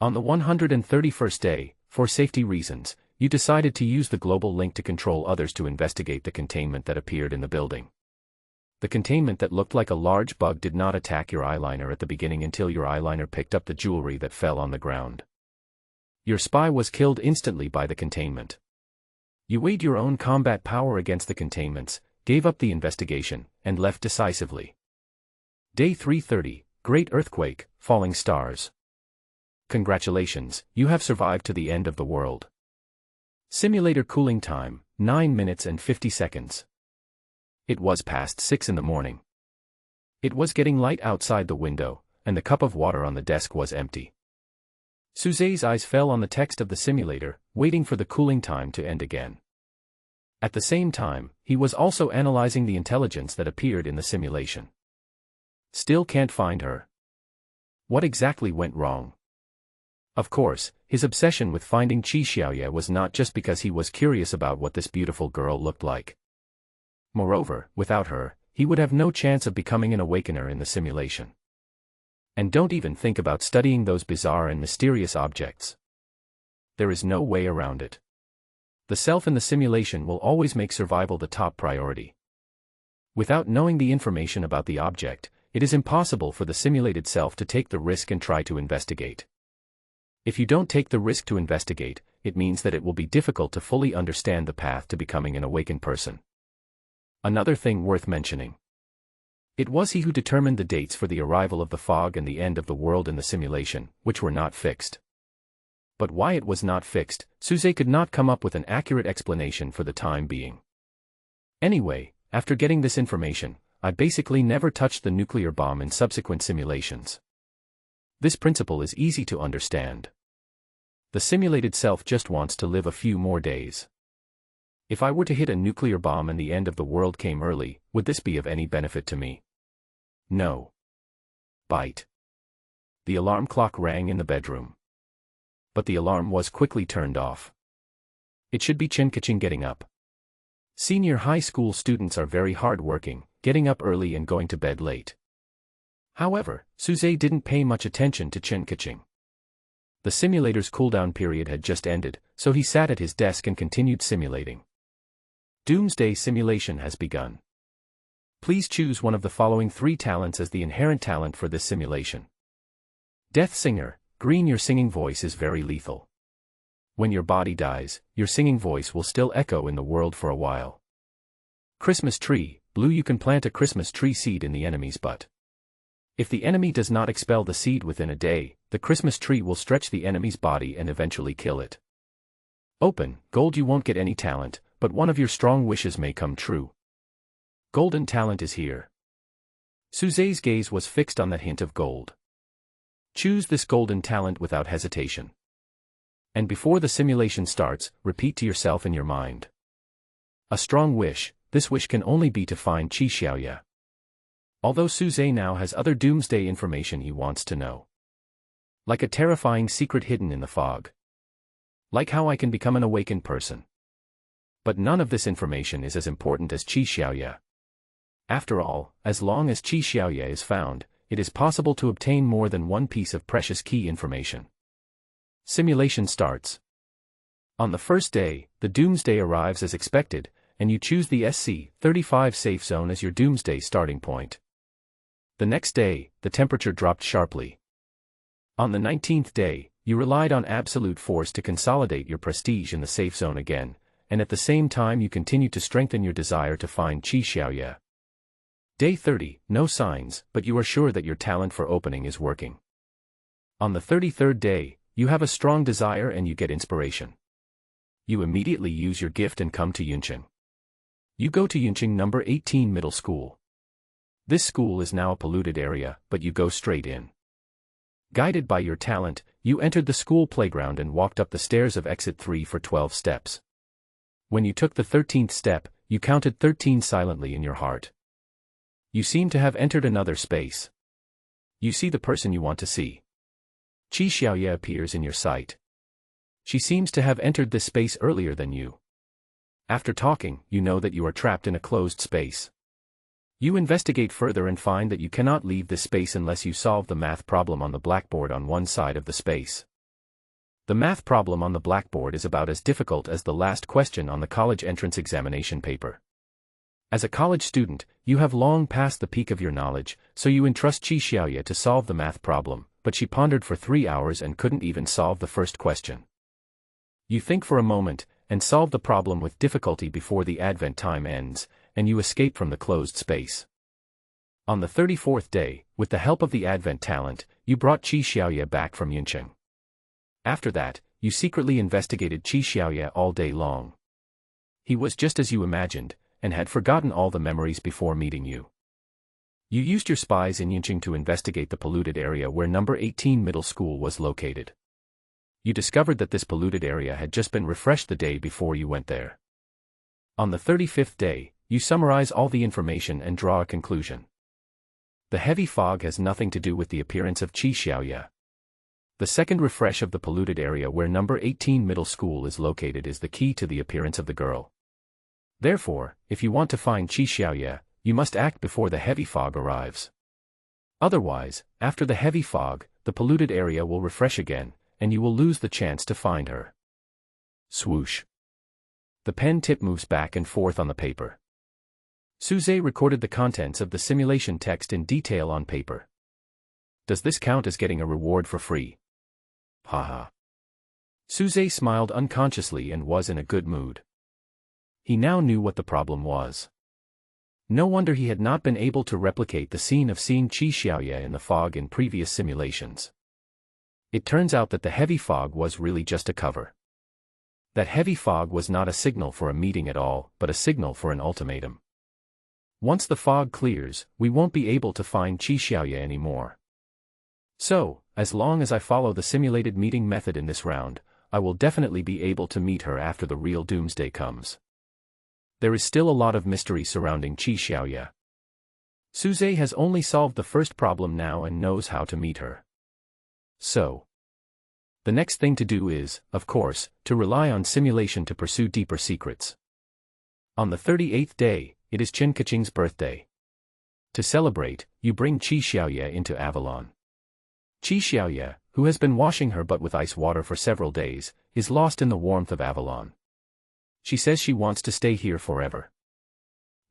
On the 131st day, for safety reasons, you decided to use the global link to control others to investigate the containment that appeared in the building. The containment that looked like a large bug did not attack your eyeliner at the beginning until your eyeliner picked up the jewelry that fell on the ground. Your spy was killed instantly by the containment. You weighed your own combat power against the containments, gave up the investigation, and left decisively. Day 330, Great Earthquake, Falling Stars. Congratulations, you have survived to the end of the world. Simulator cooling time, 9 minutes and 50 seconds. It was past 6 in the morning. It was getting light outside the window, and the cup of water on the desk was empty. Suze's eyes fell on the text of the simulator, waiting for the cooling time to end again. At the same time, he was also analyzing the intelligence that appeared in the simulation. Still can't find her. What exactly went wrong? Of course, his obsession with finding Qi Xiaoye was not just because he was curious about what this beautiful girl looked like. Moreover, without her, he would have no chance of becoming an awakener in the simulation. And don't even think about studying those bizarre and mysterious objects. There is no way around it. The self in the simulation will always make survival the top priority. Without knowing the information about the object, it is impossible for the simulated self to take the risk and try to investigate. If you don't take the risk to investigate, it means that it will be difficult to fully understand the path to becoming an awakened person. Another thing worth mentioning. It was he who determined the dates for the arrival of the fog and the end of the world in the simulation, which were not fixed. But why it was not fixed, Suze could not come up with an accurate explanation for the time being. Anyway, after getting this information, I basically never touched the nuclear bomb in subsequent simulations. This principle is easy to understand. The simulated self just wants to live a few more days. If I were to hit a nuclear bomb and the end of the world came early, would this be of any benefit to me? No. Bite. The alarm clock rang in the bedroom. But the alarm was quickly turned off. It should be Chen Kaching getting up. Senior high school students are very hard-working, getting up early and going to bed late. However, Suze didn't pay much attention to Chen Kaching. The simulator's cooldown period had just ended, so he sat at his desk and continued simulating. Doomsday simulation has begun. Please choose one of the following 3 talents as the inherent talent for this simulation. Death Singer, green. Your singing voice is very lethal. When your body dies, your singing voice will still echo in the world for a while. Christmas Tree, blue. You can plant a Christmas tree seed in the enemy's butt. If the enemy does not expel the seed within a day, the Christmas tree will stretch the enemy's body and eventually kill it. Open, gold. You won't get any talent, but one of your strong wishes may come true. Golden talent is here. Suze's gaze was fixed on that hint of gold. Choose this golden talent without hesitation. And before the simulation starts, repeat to yourself in your mind. A strong wish. This wish can only be to find Qi Xiaoya. Although Suze now has other doomsday information he wants to know. Like a terrifying secret hidden in the fog. Like how I can become an awakened person. But none of this information is as important as Qi Xiaoya. After all, as long as Qi Xiaoya is found, it is possible to obtain more than one piece of precious key information. Simulation starts. On the first day, the doomsday arrives as expected, and you choose the SC-35 safe zone as your doomsday starting point. The next day, the temperature dropped sharply. On the 19th day, you relied on absolute force to consolidate your prestige in the safe zone again, and at the same time you continued to strengthen your desire to find Qi Xiaoya. Day 30, no signs, but you are sure that your talent for opening is working. On the 33rd day, you have a strong desire and you get inspiration. You immediately use your gift and come to Yunqing. You go to Yunqing number 18 middle school. This school is now a polluted area, but you go straight in. Guided by your talent, you entered the school playground and walked up the stairs of exit 3 for 12 steps. When you took the 13th step, you counted 13 silently in your heart. You seem to have entered another space. You see the person you want to see. Qi Xiaoya appears in your sight. She seems to have entered this space earlier than you. After talking, you know that you are trapped in a closed space. You investigate further and find that you cannot leave this space unless you solve the math problem on the blackboard on one side of the space. The math problem on the blackboard is about as difficult as the last question on the college entrance examination paper. As a college student, you have long passed the peak of your knowledge, so you entrust Qi Xiaoya to solve the math problem, but she pondered for 3 hours and couldn't even solve the first question. You think for a moment, and solve the problem with difficulty before the advent time ends, and you escape from the closed space. On the 34th day, with the help of the advent talent, you brought Qi Xiaoya back from Yunqing. After that, you secretly investigated Qi Xiaoya all day long. He was just as you imagined, and had forgotten all the memories before meeting you. You used your spies in Yunqing to investigate the polluted area where number 18 middle school was located. You discovered that this polluted area had just been refreshed the day before you went there. On the 35th day, you summarize all the information and draw a conclusion. The heavy fog has nothing to do with the appearance of Qi Xiaoya. The second refresh of the polluted area where number 18 middle school is located is the key to the appearance of the girl. Therefore, if you want to find Qi Xiaoya, you must act before the heavy fog arrives. Otherwise, after the heavy fog, the polluted area will refresh again, and you will lose the chance to find her. Swoosh. The pen tip moves back and forth on the paper. Suze recorded the contents of the simulation text in detail on paper. Does this count as getting a reward for free? Haha. Suze smiled unconsciously and was in a good mood. He now knew what the problem was. No wonder he had not been able to replicate the scene of seeing Qi Xiaoye in the fog in previous simulations. It turns out that the heavy fog was really just a cover. That heavy fog was not a signal for a meeting at all, but a signal for an ultimatum. Once the fog clears, we won't be able to find Qi Xiaoye anymore. So, as long as I follow the simulated meeting method in this round, I will definitely be able to meet her after the real doomsday comes. There is still a lot of mystery surrounding Qi Xiaoye. Suze has only solved the first problem now and knows how to meet her. So, the next thing to do is, of course, to rely on simulation to pursue deeper secrets. On the 38th day, it is Chen Kaching's birthday. To celebrate, you bring Qi Xiaoye into Avalon. Qi Xiaoye, who has been washing her butt with ice water for several days, is lost in the warmth of Avalon. She says she wants to stay here forever.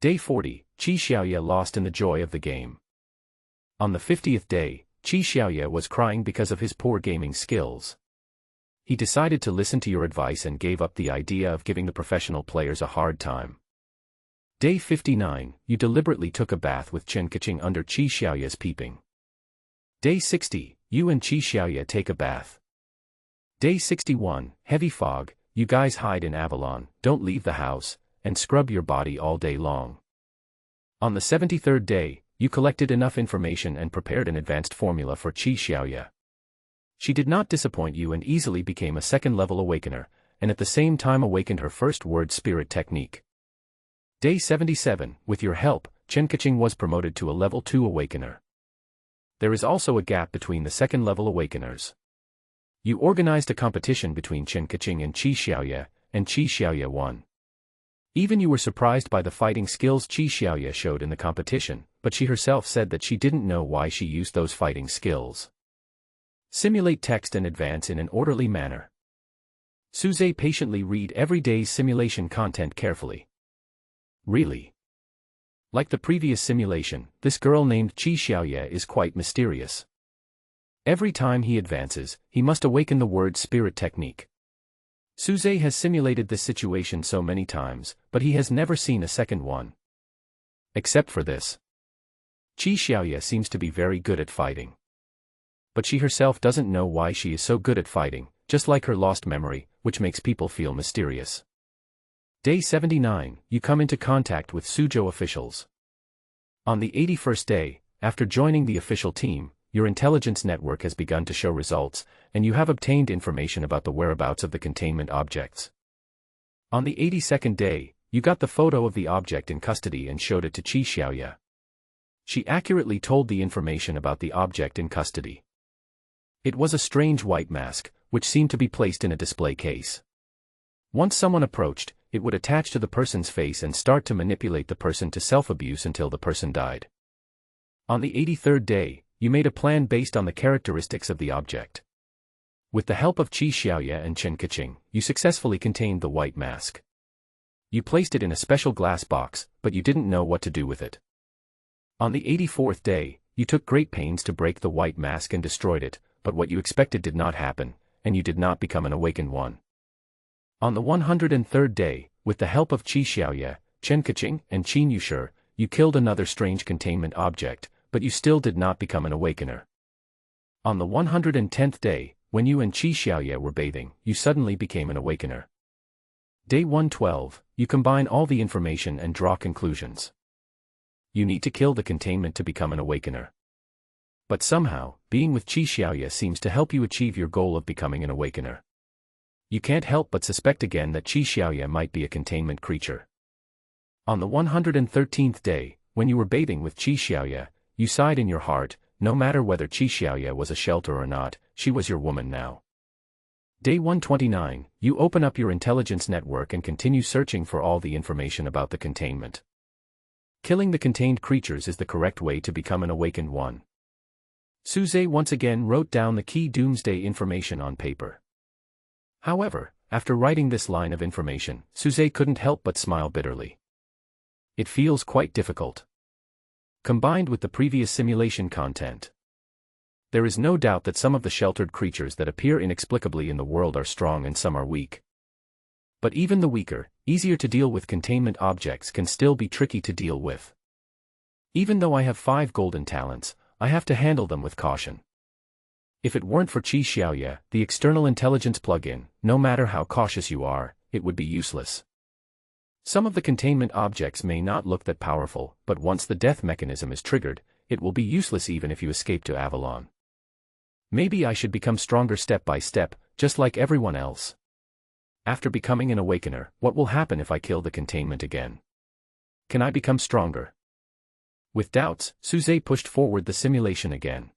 Day 40, Qi Xiaoye lost in the joy of the game. On the 50th day, Qi Xiaoye was crying because of his poor gaming skills. He decided to listen to your advice and gave up the idea of giving the professional players a hard time. Day 59, you deliberately took a bath with Chen Kaching under Qi Xiaoye's peeping. Day 60, you and Qi Xiaoye take a bath. Day 61, heavy fog, you guys hide in Avalon, don't leave the house, and scrub your body all day long. On the 73rd day, you collected enough information and prepared an advanced formula for Qi Xiaoye. She did not disappoint you and easily became a second-level awakener, and at the same time awakened her first word spirit technique. Day 77, with your help, Chen Kaching was promoted to a level 2 awakener. There is also a gap between the second-level awakeners. You organized a competition between Chen Kaching and Qi Xiaoye, and Qi Xiaoye won. Even you were surprised by the fighting skills Qi Xiaoye showed in the competition, but she herself said that she didn't know why she used those fighting skills. Simulate text and advance in an orderly manner. Suze patiently read every day's simulation content carefully. Really? Like the previous simulation, this girl named Qi Xiaoye is quite mysterious. Every time he advances, he must awaken the word spirit technique. Suze has simulated this situation so many times, but he has never seen a second one. Except for this. Qi Xiaoye seems to be very good at fighting. But she herself doesn't know why she is so good at fighting, just like her lost memory, which makes people feel mysterious. Day 79, you come into contact with Suzhou officials. On the 81st day, after joining the official team, your intelligence network has begun to show results, and you have obtained information about the whereabouts of the containment objects. On the 82nd day, you got the photo of the object in custody and showed it to Qi Xiaoye. She accurately told the information about the object in custody. It was a strange white mask, which seemed to be placed in a display case. Once someone approached, it would attach to the person's face and start to manipulate the person to self-abuse until the person died. On the 83rd day, you made a plan based on the characteristics of the object. With the help of Qi Xiaoye and Chen Kaching, you successfully contained the white mask. You placed it in a special glass box, but you didn't know what to do with it. On the 84th day, you took great pains to break the white mask and destroyed it, but what you expected did not happen, and you did not become an awakened one. On the 103rd day, with the help of Qi Xiaoye, Chen Kaching, and Qin Yushi, you killed another strange containment object, but you still did not become an awakener. On the 110th day, when you and Qi Xiaoye were bathing, you suddenly became an awakener. Day 112, you combine all the information and draw conclusions. You need to kill the containment to become an awakener. But somehow, being with Qi Xiaoye seems to help you achieve your goal of becoming an awakener. You can't help but suspect again that Qi Xiaoye might be a containment creature. On the 113th day, when you were bathing with Qi Xiaoye, you sighed in your heart, no matter whether Qi Xiaoye was a shelter or not, she was your woman now. Day 129, you open up your intelligence network and continue searching for all the information about the containment. Killing the contained creatures is the correct way to become an awakened one. Suze once again wrote down the key doomsday information on paper. However, after writing this line of information, Suze couldn't help but smile bitterly. It feels quite difficult. Combined with the previous simulation content, there is no doubt that some of the sheltered creatures that appear inexplicably in the world are strong and some are weak. But even the weaker, easier to deal with containment objects can still be tricky to deal with. Even though I have 5 golden talents, I have to handle them with caution. If it weren't for Qi Xiaoye, the external intelligence plugin, no matter how cautious you are, it would be useless. Some of the containment objects may not look that powerful, but once the death mechanism is triggered, it will be useless even if you escape to Avalon. Maybe I should become stronger step by step, just like everyone else. After becoming an awakener, what will happen if I kill the containment again? Can I become stronger? With doubts, Suze pushed forward the simulation again.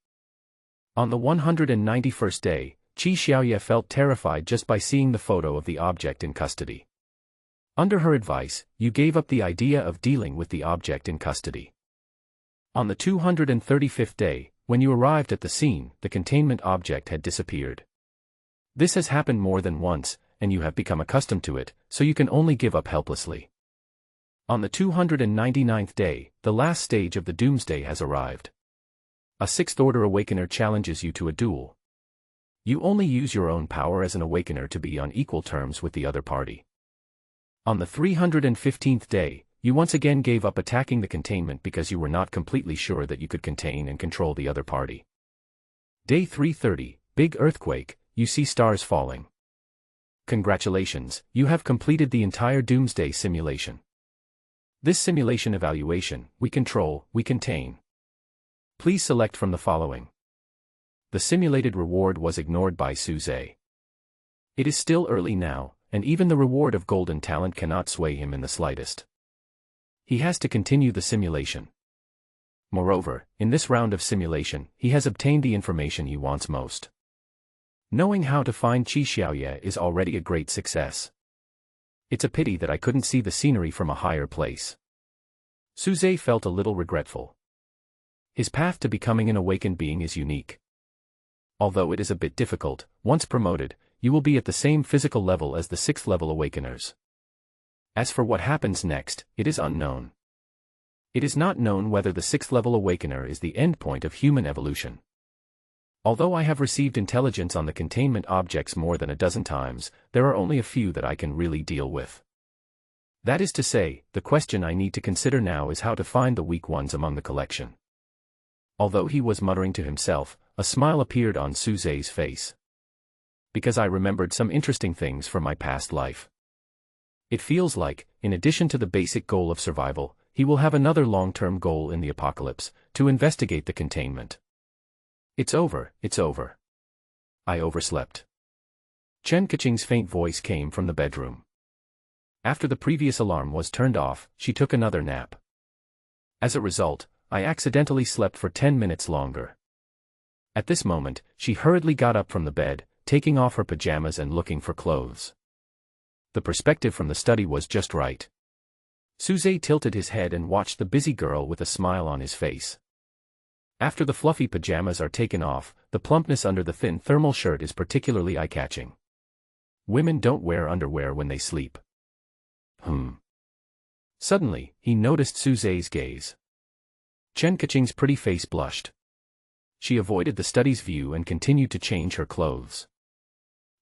On the 191st day, Qi Xiaoye felt terrified just by seeing the photo of the object in custody. Under her advice, you gave up the idea of dealing with the object in custody. On the 235th day, when you arrived at the scene, the containment object had disappeared. This has happened more than once, and you have become accustomed to it, so you can only give up helplessly. On the 299th day, the last stage of the doomsday has arrived. A 6th-order awakener challenges you to a duel. You only use your own power as an awakener to be on equal terms with the other party. On the 315th day, you once again gave up attacking the containment because you were not completely sure that you could contain and control the other party. Day 330, big earthquake, you see stars falling. Congratulations, you have completed the entire doomsday simulation. This simulation evaluation, we control, we contain. Please select from the following. The simulated reward was ignored by Suze. It is still early now, and even the reward of golden talent cannot sway him in the slightest. He has to continue the simulation. Moreover, in this round of simulation, he has obtained the information he wants most. Knowing how to find Qi Xiaoye is already a great success. It's a pity that I couldn't see the scenery from a higher place. Suze felt a little regretful. His path to becoming an awakened being is unique. Although it is a bit difficult, once promoted, you will be at the same physical level as the 6th-level awakeners. As for what happens next, it is unknown. It is not known whether the 6th-level awakener is the endpoint of human evolution. Although I have received intelligence on the containment objects more than a dozen times, there are only a few that I can really deal with. That is to say, the question I need to consider now is how to find the weak ones among the collection. Although he was muttering to himself, a smile appeared on Suze's face. Because I remembered some interesting things from my past life. It feels like, in addition to the basic goal of survival, he will have another long-term goal in the apocalypse, to investigate the containment. It's over, it's over. I overslept. Chen Kaching's faint voice came from the bedroom. After the previous alarm was turned off, she took another nap. As a result, I accidentally slept for 10 minutes longer. At this moment, she hurriedly got up from the bed, taking off her pajamas and looking for clothes. The perspective from the study was just right. Suze tilted his head and watched the busy girl with a smile on his face. After the fluffy pajamas are taken off, the plumpness under the thin thermal shirt is particularly eye-catching. Women don't wear underwear when they sleep. Suddenly, he noticed Suze's gaze. Chen Kaching's pretty face blushed. She avoided the study's view and continued to change her clothes.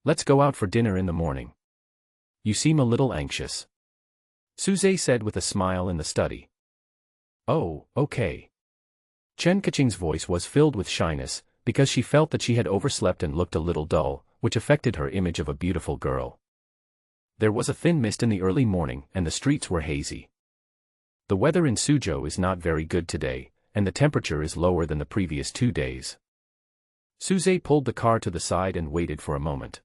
Let's go out for dinner in the morning. You seem a little anxious. Suze said with a smile in the study. Oh, okay. Chen Kaching's voice was filled with shyness, because she felt that she had overslept and looked a little dull, which affected her image of a beautiful girl. There was a thin mist in the early morning and the streets were hazy. The weather in Suzhou is not very good today, and the temperature is lower than the previous 2 days. Suze pulled the car to the side and waited for a moment.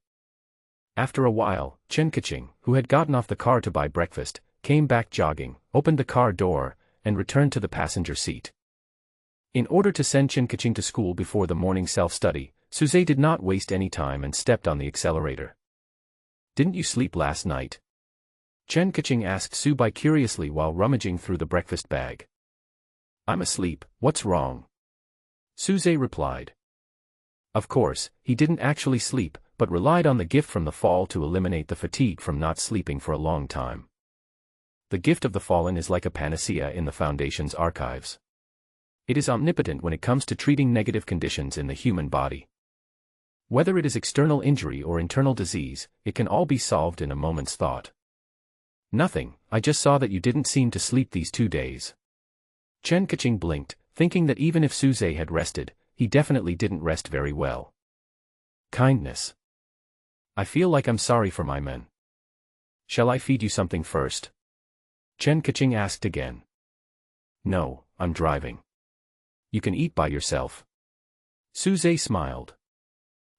After a while, Chen Kaching, who had gotten off the car to buy breakfast, came back jogging, opened the car door, and returned to the passenger seat. In order to send Chen Kaching to school before the morning self-study, Suze did not waste any time and stepped on the accelerator. Didn't you sleep last night? Chen Kaching asked Subai curiously while rummaging through the breakfast bag. I'm asleep, what's wrong? Suze replied. Of course, he didn't actually sleep, but relied on the gift from the fall to eliminate the fatigue from not sleeping for a long time. The gift of the fallen is like a panacea in the Foundation's archives. It is omnipotent when it comes to treating negative conditions in the human body. Whether it is external injury or internal disease, it can all be solved in a moment's thought. Nothing, I just saw that you didn't seem to sleep these 2 days. Chen Kaching blinked, thinking that even if Suze had rested, he definitely didn't rest very well. Kindness. I feel like I'm sorry for my men. Shall I feed you something first? Chen Kaching asked again. No, I'm driving. You can eat by yourself. Suze smiled.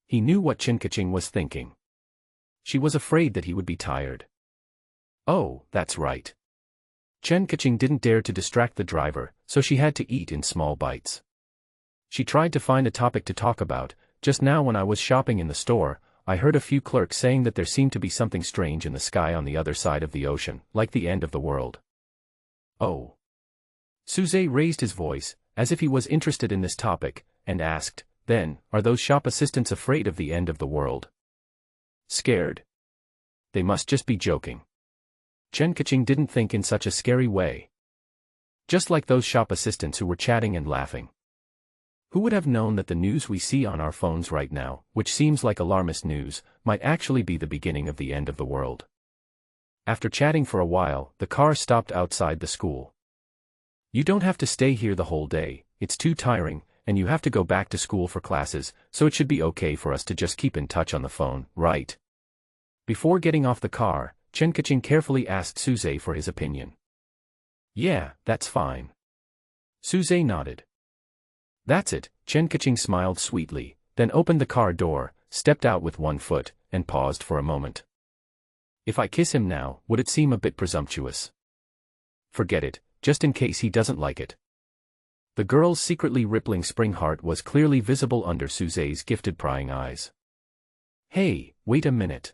He knew what Chen Kaching was thinking. She was afraid that he would be tired. Oh, that's right. Chen Kaching didn't dare to distract the driver, so she had to eat in small bites. She tried to find a topic to talk about. Just now when I was shopping in the store, I heard a few clerks saying that there seemed to be something strange in the sky on the other side of the ocean, like the end of the world. Oh. Suze raised his voice, as if he was interested in this topic, and asked, then, are those shop assistants afraid of the end of the world? Scared? They must just be joking. Chen Kaching didn't think in such a scary way. Just like those shop assistants who were chatting and laughing. Who would have known that the news we see on our phones right now, which seems like alarmist news, might actually be the beginning of the end of the world? After chatting for a while, the car stopped outside the school. You don't have to stay here the whole day, it's too tiring, and you have to go back to school for classes, so it should be okay for us to just keep in touch on the phone, right? Before getting off the car, Chen Kaching carefully asked Suze for his opinion. Yeah, that's fine. Suze nodded. That's it, Chen Kaching smiled sweetly, then opened the car door, stepped out with one foot, and paused for a moment. If I kiss him now, would it seem a bit presumptuous? Forget it, just in case he doesn't like it. The girl's secretly rippling spring heart was clearly visible under Suze's gifted prying eyes. Hey, wait a minute.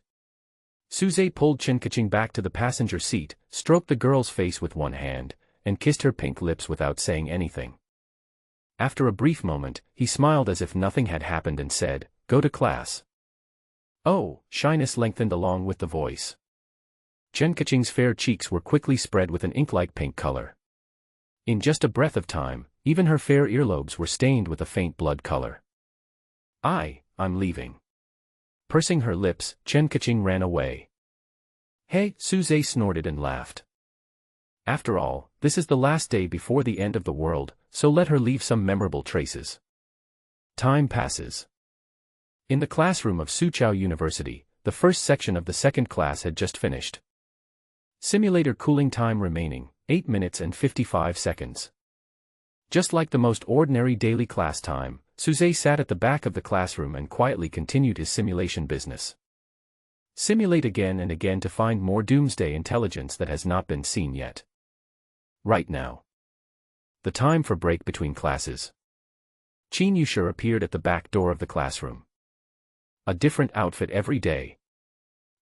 Suze pulled Chen Kaching back to the passenger seat, stroked the girl's face with one hand, and kissed her pink lips without saying anything. After a brief moment, he smiled as if nothing had happened and said, go to class. Oh, shyness lengthened along with the voice. Chen Kaching's fair cheeks were quickly spread with an ink-like pink color. In just a breath of time, even her fair earlobes were stained with a faint blood color. I'm leaving. Pursing her lips, Chen Kaching ran away. Hey, Suze snorted and laughed. After all, this is the last day before the end of the world, so let her leave some memorable traces. Time passes. In the classroom of Soochow University, the first section of the second class had just finished. Simulator cooling time remaining, 8 minutes and 55 seconds. Just like the most ordinary daily class time, Suze sat at the back of the classroom and quietly continued his simulation business. Simulate again and again to find more doomsday intelligence that has not been seen yet. Right now. The time for break between classes. Chen Yushir appeared at the back door of the classroom. A different outfit every day.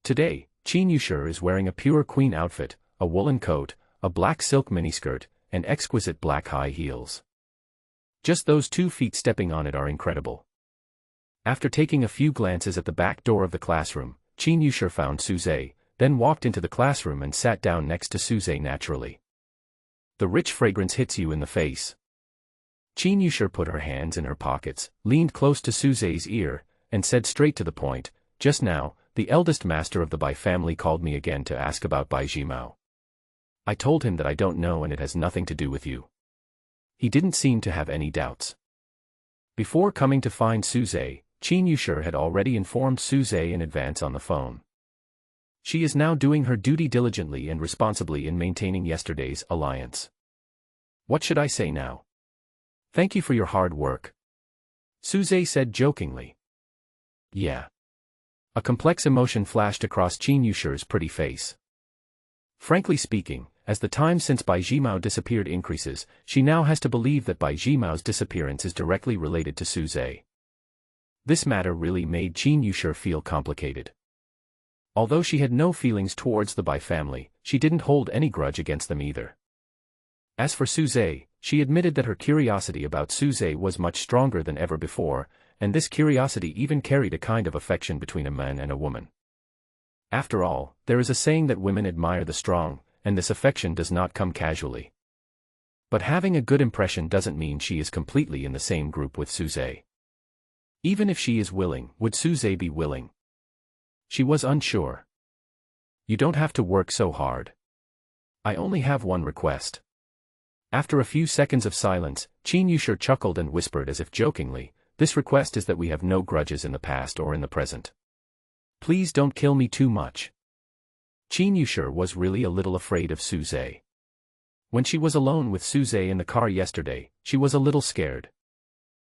Today, Chen Yushir is wearing a pure queen outfit, a woolen coat, a black silk miniskirt, and exquisite black high heels. Just those 2 feet stepping on it are incredible. After taking a few glances at the back door of the classroom, Chen Yushir found Suze, then walked into the classroom and sat down next to Suze naturally. The rich fragrance hits you in the face. Chen Yushir put her hands in her pockets, leaned close to Suze's ear, and said straight to the point, just now, the eldest master of the Bai family called me again to ask about Bai Jimao. I told him that I don't know and it has nothing to do with you. He didn't seem to have any doubts. Before coming to find Suze, Chen Yushir had already informed Suze in advance on the phone. She is now doing her duty diligently and responsibly in maintaining yesterday's alliance. What should I say now? Thank you for your hard work. Suze said jokingly. Yeah. A complex emotion flashed across Chen Yushir's pretty face. Frankly speaking, as the time since Bai Jimao disappeared increases, she now has to believe that Bai Jimao's disappearance is directly related to Suze. This matter really made Chen Yushir feel complicated. Although she had no feelings towards the Bai family, she didn't hold any grudge against them either. As for Suze, she admitted that her curiosity about Suze was much stronger than ever before, and this curiosity even carried a kind of affection between a man and a woman. After all, there is a saying that women admire the strong, and this affection does not come casually. But having a good impression doesn't mean she is completely in the same group with Suze. Even if she is willing, would Suze be willing? She was unsure. You don't have to work so hard. I only have one request. After a few seconds of silence, Chen Yushur chuckled and whispered as if jokingly, "This request is that we have no grudges in the past or in the present. Please don't kill me too much." Chen Yushur was really a little afraid of Suze. When she was alone with Suze in the car yesterday, she was a little scared.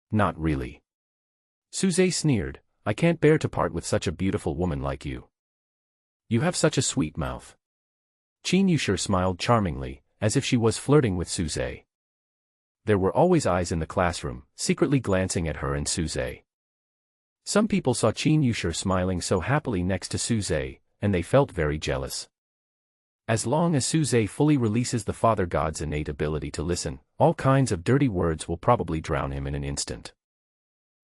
"Not really." Suze sneered, "I can't bear to part with such a beautiful woman like you. You have such a sweet mouth." Chen Yushur smiled charmingly, as if she was flirting with Suze. There were always eyes in the classroom, secretly glancing at her and Suze. Some people saw Chen Yushur smiling so happily next to Suze, and they felt very jealous. As long as Suze fully releases the Father God's innate ability to listen, all kinds of dirty words will probably drown him in an instant.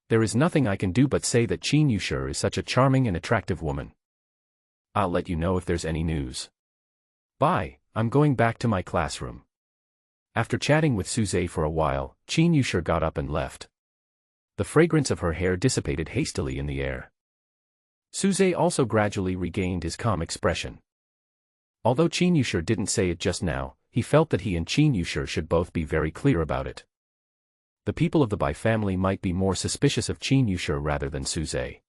There is nothing I can do but say that Chen Yushur is such a charming and attractive woman. I'll let you know if there's any news. Bye, I'm going back to my classroom. After chatting with Suze for a while, Chen Yushur got up and left. The fragrance of her hair dissipated hastily in the air. Suze also gradually regained his calm expression. Although Chen Yushur didn't say it just now, he felt that he and Chen Yushur should both be very clear about it. The people of the Bai family might be more suspicious of Chen Yushur rather than Suze.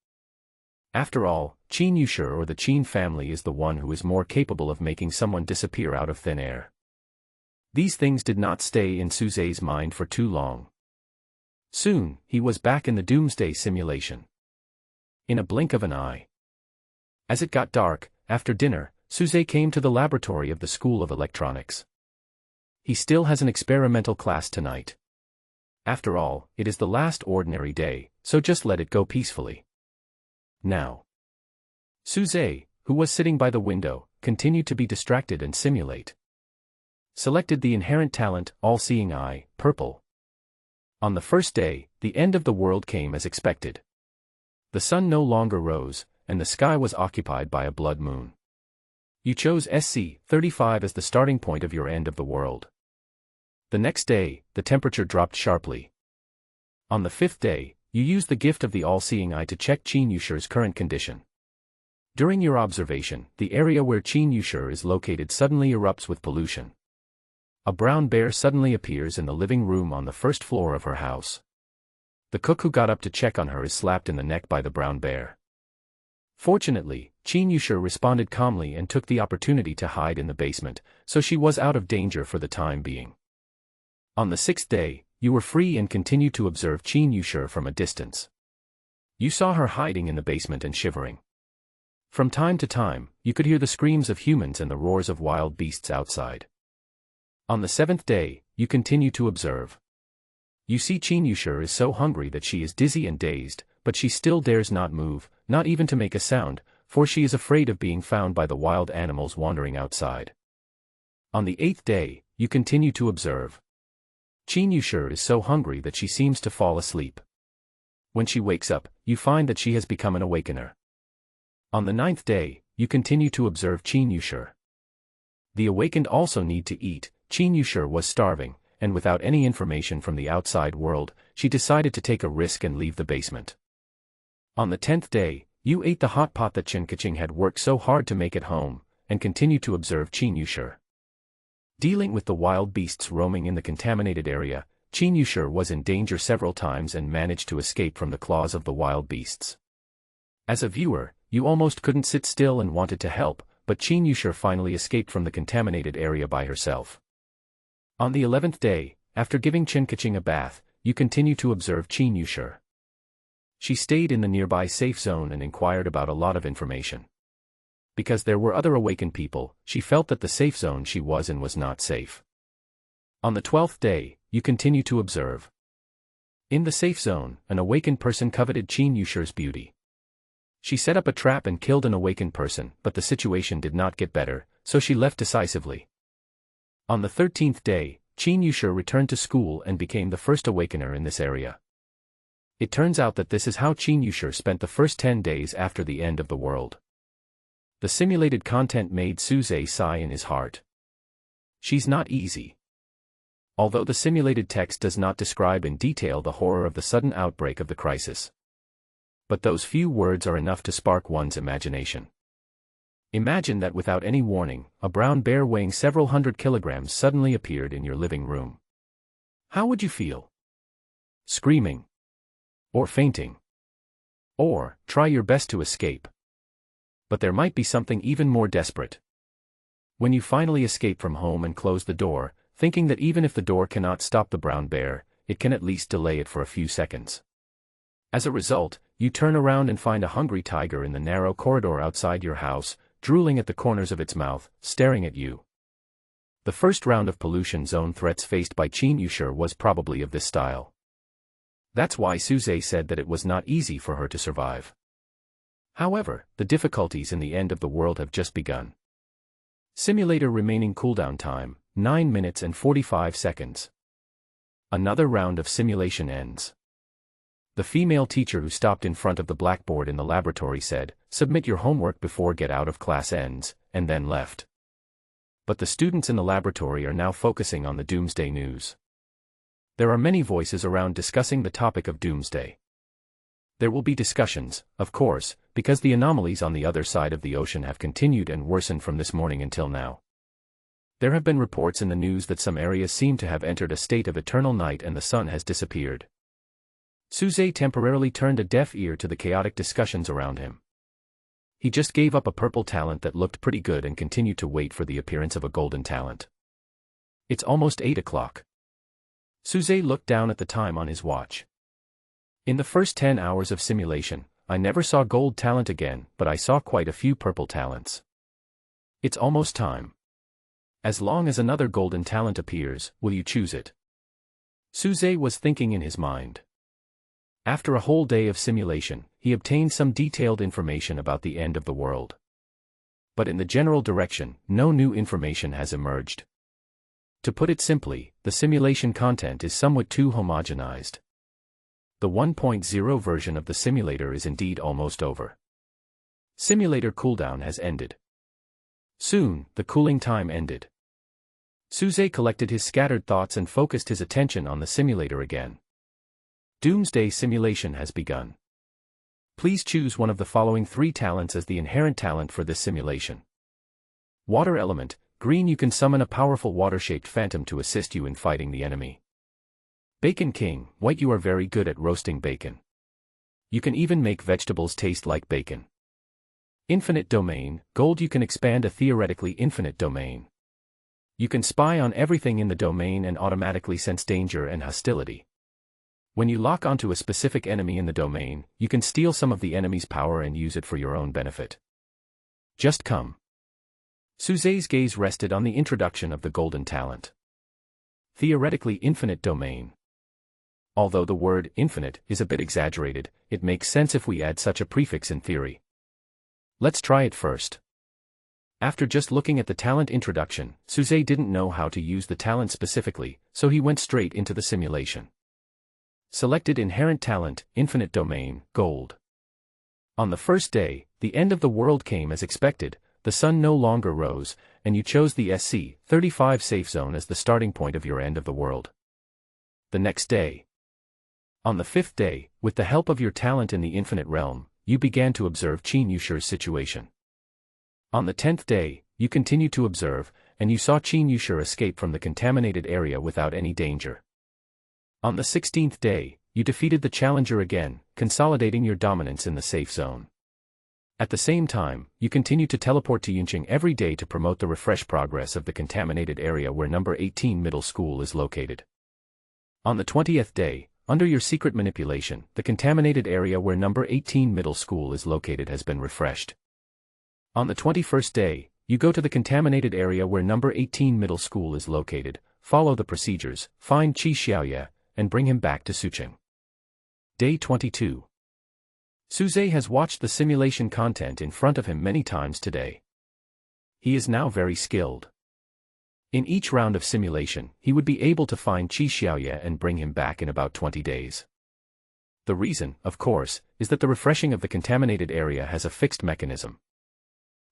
After all, Chen Yushur or the Chen family is the one who is more capable of making someone disappear out of thin air. These things did not stay in Suze's mind for too long. Soon, he was back in the doomsday simulation. In a blink of an eye. As it got dark, after dinner, Suze came to the laboratory of the School of Electronics. He still has an experimental class tonight. After all, it is the last ordinary day, so just let it go peacefully. Now. Suze, who was sitting by the window, continued to be distracted and simulate. Selected the inherent talent, all-seeing eye, purple. On the first day, the end of the world came as expected. The sun no longer rose, and the sky was occupied by a blood moon. You chose SC-35 as the starting point of your end of the world. The next day, the temperature dropped sharply. On the fifth day, you used the gift of the all-seeing eye to check Chen Yushur's current condition. During your observation, the area where Chen Yushur is located suddenly erupts with pollution. A brown bear suddenly appears in the living room on the first floor of her house. The cook who got up to check on her is slapped in the neck by the brown bear. Fortunately, Chen Yushur responded calmly and took the opportunity to hide in the basement, so she was out of danger for the time being. On the sixth day, you were free and continued to observe Chen Yushur from a distance. You saw her hiding in the basement and shivering. From time to time, you could hear the screams of humans and the roars of wild beasts outside. On the seventh day, you continue to observe. You see Chen Yushur is so hungry that she is dizzy and dazed, but she still dares not move, not even to make a sound, for she is afraid of being found by the wild animals wandering outside. On the eighth day, you continue to observe. Chen Yushur is so hungry that she seems to fall asleep. When she wakes up, you find that she has become an awakener. On the ninth day, you continue to observe Chen Yushur. The awakened also need to eat. Chen Yushur was starving, and without any information from the outside world, she decided to take a risk and leave the basement. On the 10th day, you ate the hot pot that Chen Kaching had worked so hard to make at home, and continued to observe Chen Yushur. Dealing with the wild beasts roaming in the contaminated area, Chen Yushur was in danger several times and managed to escape from the claws of the wild beasts. As a viewer, you almost couldn't sit still and wanted to help, but Chen Yushur finally escaped from the contaminated area by herself. On the 11th day, after giving Chen Kaching a bath, you continue to observe Chen Yushur. She stayed in the nearby safe zone and inquired about a lot of information. Because there were other awakened people, she felt that the safe zone she was in was not safe. On the 12th day, you continue to observe. In the safe zone, an awakened person coveted Chen Yushur's beauty. She set up a trap and killed an awakened person, but the situation did not get better, so she left decisively. On the 13th day, Chen Yushur returned to school and became the first awakener in this area. It turns out that this is how Chen Yushur spent the first 10 days after the end of the world. The simulated content made Suze sigh in his heart. She's not easy. Although the simulated text does not describe in detail the horror of the sudden outbreak of the crisis. But those few words are enough to spark one's imagination. Imagine that without any warning, a brown bear weighing several hundred kilograms suddenly appeared in your living room. How would you feel? Screaming? Or fainting? Or, try your best to escape? But there might be something even more desperate. When you finally escape from home and close the door, thinking that even if the door cannot stop the brown bear, it can at least delay it for a few seconds. As a result, you turn around and find a hungry tiger in the narrow corridor outside your house, drooling at the corners of its mouth, staring at you. The first round of pollution zone threats faced by Chen was probably of this style. That's why Suze said that it was not easy for her to survive. However, the difficulties in the end of the world have just begun. Simulator remaining cooldown time, 9 minutes and 45 seconds. Another round of simulation ends. The female teacher who stopped in front of the blackboard in the laboratory said, "Submit your homework before get out of class ends," and then left. But the students in the laboratory are now focusing on the doomsday news. There are many voices around discussing the topic of doomsday. There will be discussions, of course, because the anomalies on the other side of the ocean have continued and worsened from this morning until now. There have been reports in the news that some areas seem to have entered a state of eternal night and the sun has disappeared. Suze temporarily turned a deaf ear to the chaotic discussions around him. He just gave up a purple talent that looked pretty good and continued to wait for the appearance of a golden talent. It's almost 8 o'clock. Suze looked down at the time on his watch. In the first 10 hours of simulation, I never saw gold talent again, but I saw quite a few purple talents. It's almost time. As long as another golden talent appears, will you choose it? Suze was thinking in his mind. After a whole day of simulation, he obtained some detailed information about the end of the world. But in the general direction, no new information has emerged. To put it simply, the simulation content is somewhat too homogenized. The 1.0 version of the simulator is indeed almost over. Simulator cooldown has ended. Soon, the cooling time ended. Suze collected his scattered thoughts and focused his attention on the simulator again. Doomsday simulation has begun. Please choose one of the following 3 talents as the inherent talent for this simulation. Water element, green, you can summon a powerful water-shaped phantom to assist you in fighting the enemy. Bacon king, white, you are very good at roasting bacon. You can even make vegetables taste like bacon. Infinite domain, gold, you can expand a theoretically infinite domain. You can spy on everything in the domain and automatically sense danger and hostility. When you lock onto a specific enemy in the domain, you can steal some of the enemy's power and use it for your own benefit. Just come. Suze's gaze rested on the introduction of the golden talent. Theoretically infinite domain. Although the word infinite is a bit exaggerated, it makes sense if we add such a prefix in theory. Let's try it first. After just looking at the talent introduction, Suze didn't know how to use the talent specifically, so he went straight into the simulation. Selected inherent talent, infinite domain, gold. On the first day, the end of the world came as expected, the sun no longer rose, and you chose the SC-35 safe zone as the starting point of your end of the world. The next day. On the 5th day, with the help of your talent in the infinite realm, you began to observe Chen Yusher's situation. On the 10th day, you continued to observe, and you saw Chen Yusher escape from the contaminated area without any danger. On the 16th day, you defeated the challenger again, consolidating your dominance in the safe zone. At the same time, you continued to teleport to Yunqing every day to promote the refresh progress of the contaminated area where number 18 middle school is located. On the 20th day, under your secret manipulation, the contaminated area where number 18 middle school is located has been refreshed. On the 21st day, you go to the contaminated area where number 18 middle school is located, follow the procedures, find Qi Xiaoye, and bring him back to Suqing. Day 22. Suze has watched the simulation content in front of him many times today. He is now very skilled. In each round of simulation, he would be able to find Qi Xiaoye and bring him back in about 20 days. The reason, of course, is that the refreshing of the contaminated area has a fixed mechanism.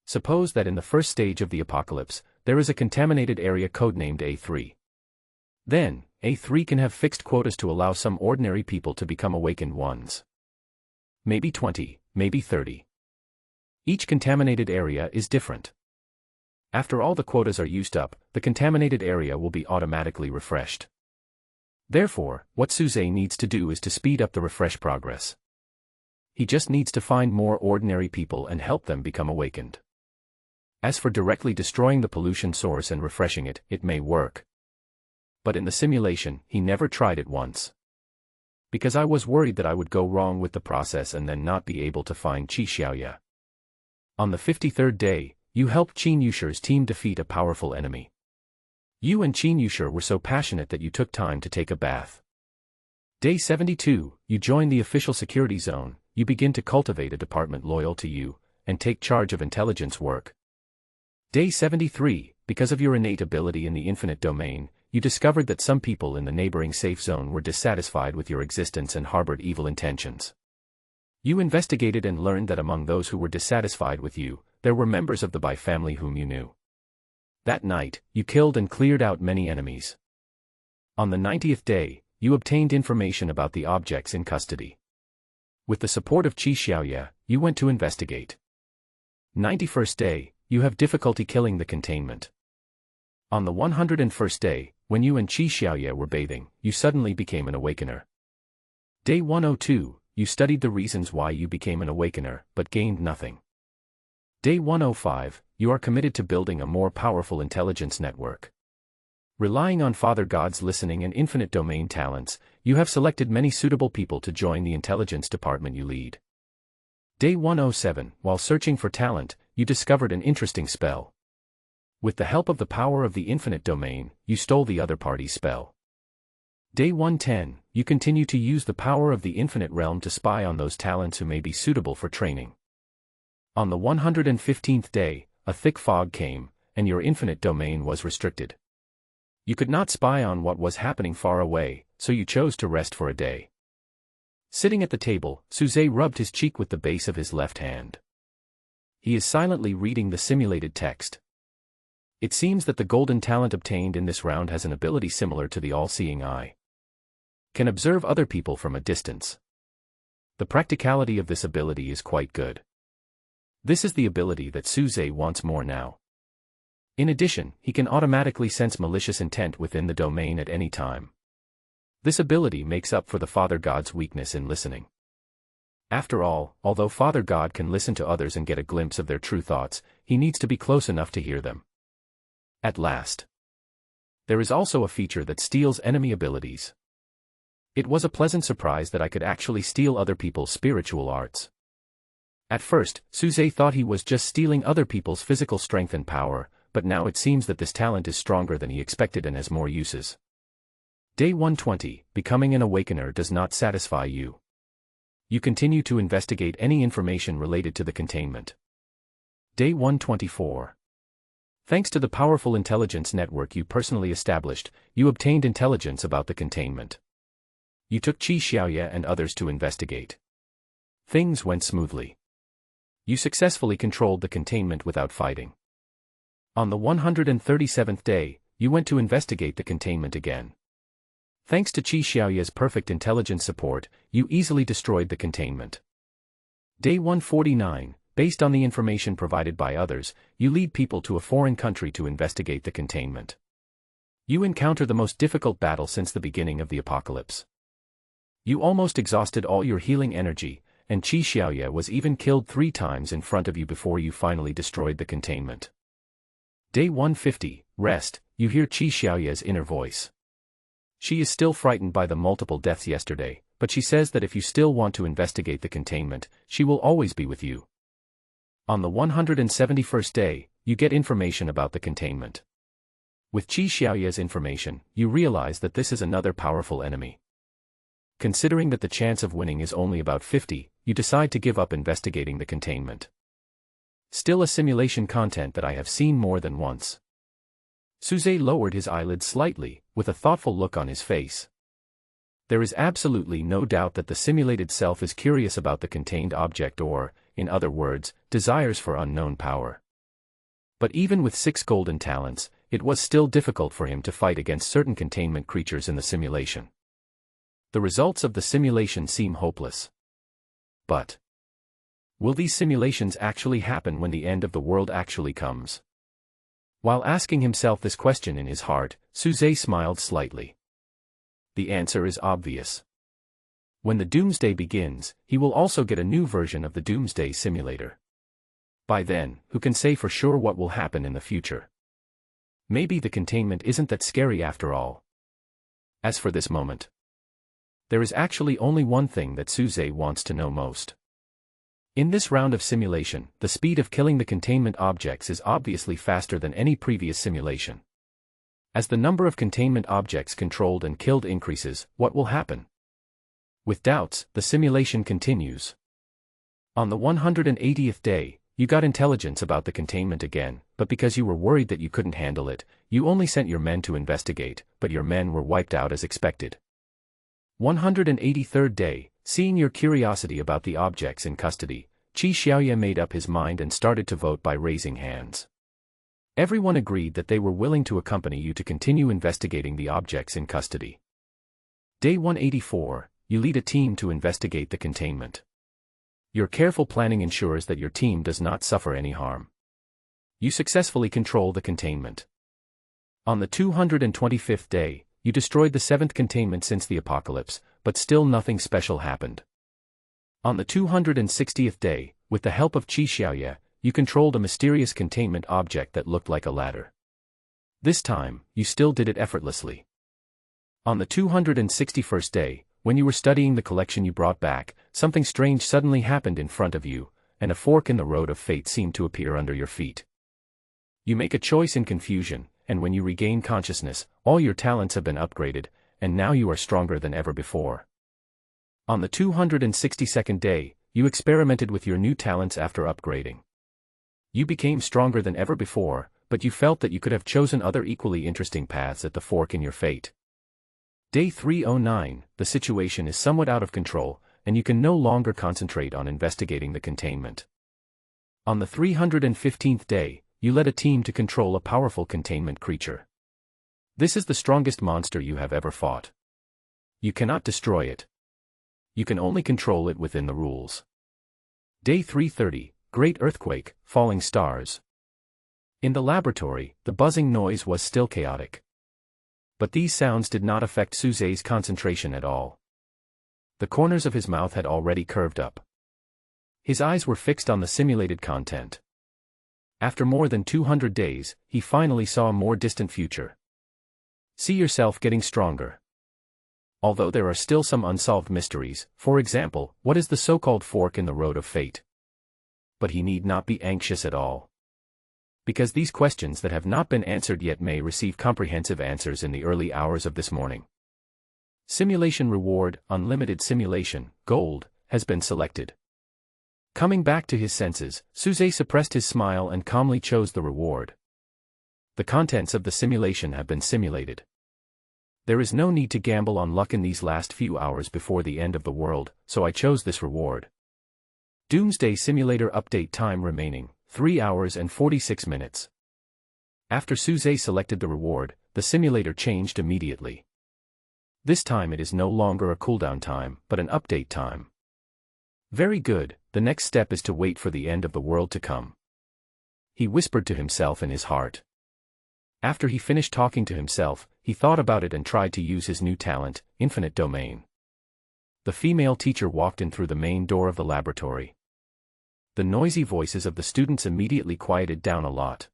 Suppose that in the first stage of the apocalypse, there is a contaminated area codenamed A3. Then, A3 can have fixed quotas to allow some ordinary people to become awakened ones. Maybe 20, maybe 30. Each contaminated area is different. After all the quotas are used up, the contaminated area will be automatically refreshed. Therefore, what Suze needs to do is to speed up the refresh progress. He just needs to find more ordinary people and help them become awakened. As for directly destroying the pollution source and refreshing it, it may work. But in the simulation, he never tried it once. Because I was worried that I would go wrong with the process and then not be able to find Qi Xiaoya. On the 53rd day, you helped Qin Yusher's team defeat a powerful enemy. You and Qin Yusher were so passionate that you took time to take a bath. Day 72, you join the official security zone, you begin to cultivate a department loyal to you, and take charge of intelligence work. Day 73, because of your innate ability in the infinite domain, you discovered that some people in the neighboring safe zone were dissatisfied with your existence and harbored evil intentions. You investigated and learned that among those who were dissatisfied with you, there were members of the Bai family whom you knew. That night, you killed and cleared out many enemies. On the 90th day, you obtained information about the objects in custody. With the support of Qi Xiaoya, you went to investigate. 91st day, you have difficulty killing the containment. On the 101st day, when you and Qi Xiaoya were bathing, you suddenly became an awakener. Day 102, you studied the reasons why you became an awakener, but gained nothing. Day 105, you are committed to building a more powerful intelligence network. Relying on Father God's listening and infinite domain talents, you have selected many suitable people to join the intelligence department you lead. Day 107, while searching for talent, you discovered an interesting spell. With the help of the power of the infinite domain, you stole the other party's spell. Day 110, you continue to use the power of the infinite realm to spy on those talents who may be suitable for training. On the 115th day, a thick fog came, and your infinite domain was restricted. You could not spy on what was happening far away, so you chose to rest for a day. Sitting at the table, Suze rubbed his cheek with the base of his left hand. He is silently reading the simulated text. It seems that the golden talent obtained in this round has an ability similar to the all-seeing eye. Can observe other people from a distance. The practicality of this ability is quite good. This is the ability that Suze wants more now. In addition, he can automatically sense malicious intent within the domain at any time. This ability makes up for the Father God's weakness in listening. After all, although Father God can listen to others and get a glimpse of their true thoughts, he needs to be close enough to hear them. At last. There is also a feature that steals enemy abilities. It was a pleasant surprise that I could actually steal other people's spiritual arts. At first, Suze thought he was just stealing other people's physical strength and power, but now it seems that this talent is stronger than he expected and has more uses. Day 120, becoming an awakener does not satisfy you. You continue to investigate any information related to the containment. Day 124. Thanks to the powerful intelligence network you personally established, you obtained intelligence about the containment. You took Qi Xiaoya and others to investigate. Things went smoothly. You successfully controlled the containment without fighting. On the 137th day, you went to investigate the containment again. Thanks to Qi Xiaoya's perfect intelligence support, you easily destroyed the containment. Day 149, based on the information provided by others, you lead people to a foreign country to investigate the containment. You encounter the most difficult battle since the beginning of the apocalypse. You almost exhausted all your healing energy, and Qi Xiaoya was even killed 3 times in front of you before you finally destroyed the containment. Day 150, rest, you hear Qi Xiaoya's inner voice. She is still frightened by the multiple deaths yesterday, but she says that if you still want to investigate the containment, she will always be with you. On the 171st day, you get information about the containment. With Qi Xiaoya's information, you realize that this is another powerful enemy. Considering that the chance of winning is only about 50, you decide to give up investigating the containment. Still a simulation content that I have seen more than once. Suze lowered his eyelids slightly, with a thoughtful look on his face. There is absolutely no doubt that the simulated self is curious about the contained object or, in other words, desires for unknown power. But even with 6 golden talents, it was still difficult for him to fight against certain containment creatures in the simulation. The results of the simulation seem hopeless. But Will these simulations actually happen when the end of the world actually comes? While asking himself this question in his heart, Suze smiled slightly. The answer is obvious. When the doomsday begins, he will also get a new version of the doomsday simulator. By then, who can say for sure what will happen in the future? Maybe the containment isn't that scary after all. As for this moment, there is actually only one thing that Suze wants to know most. In this round of simulation, the speed of killing the containment objects is obviously faster than any previous simulation. As the number of containment objects controlled and killed increases, what will happen? With doubts, the simulation continues. On the 180th day, you got intelligence about the containment again, but because you were worried that you couldn't handle it, you only sent your men to investigate, but your men were wiped out as expected. 183rd day, seeing your curiosity about the objects in custody, Qi Xiaoye made up his mind and started to vote by raising hands. Everyone agreed that they were willing to accompany you to continue investigating the objects in custody. Day 184, you lead a team to investigate the containment. Your careful planning ensures that your team does not suffer any harm. You successfully control the containment. On the 225th day, you destroyed the 7th containment since the apocalypse, but still nothing special happened. On the 260th day, with the help of Qi Xiaoye, you controlled a mysterious containment object that looked like a ladder. This time, you still did it effortlessly. On the 261st day, when you were studying the collection you brought back, something strange suddenly happened in front of you, and a fork in the road of fate seemed to appear under your feet. You make a choice in confusion, and when you regain consciousness, all your talents have been upgraded, and now you are stronger than ever before. On the 262nd day, you experimented with your new talents after upgrading. You became stronger than ever before, but you felt that you could have chosen other equally interesting paths at the fork in your fate. Day 309, the situation is somewhat out of control, and you can no longer concentrate on investigating the containment. On the 315th day, you led a team to control a powerful containment creature. This is the strongest monster you have ever fought. You cannot destroy it. You can only control it within the rules. Day 330, Great Earthquake, Falling Stars. In the laboratory, the buzzing noise was still chaotic. But these sounds did not affect Suze's concentration at all. The corners of his mouth had already curved up. His eyes were fixed on the simulated content. After more than 200 days, he finally saw a more distant future. See yourself getting stronger. Although there are still some unsolved mysteries, for example, what is the so-called fork in the road of fate? But he need not be anxious at all. Because these questions that have not been answered yet may receive comprehensive answers in the early hours of this morning. Simulation reward, unlimited simulation, gold, has been selected. Coming back to his senses, Suze suppressed his smile and calmly chose the reward. The contents of the simulation have been simulated. There is no need to gamble on luck in these last few hours before the end of the world, so I chose this reward. Doomsday Simulator update time remaining, 3 hours and 46 minutes. After Suze selected the reward, the simulator changed immediately. This time it is no longer a cooldown time, but an update time. Very good, the next step is to wait for the end of the world to come. He whispered to himself in his heart. After he finished talking to himself, he thought about it and tried to use his new talent, Infinite Domain. The female teacher walked in through the main door of the laboratory. The noisy voices of the students immediately quieted down a lot.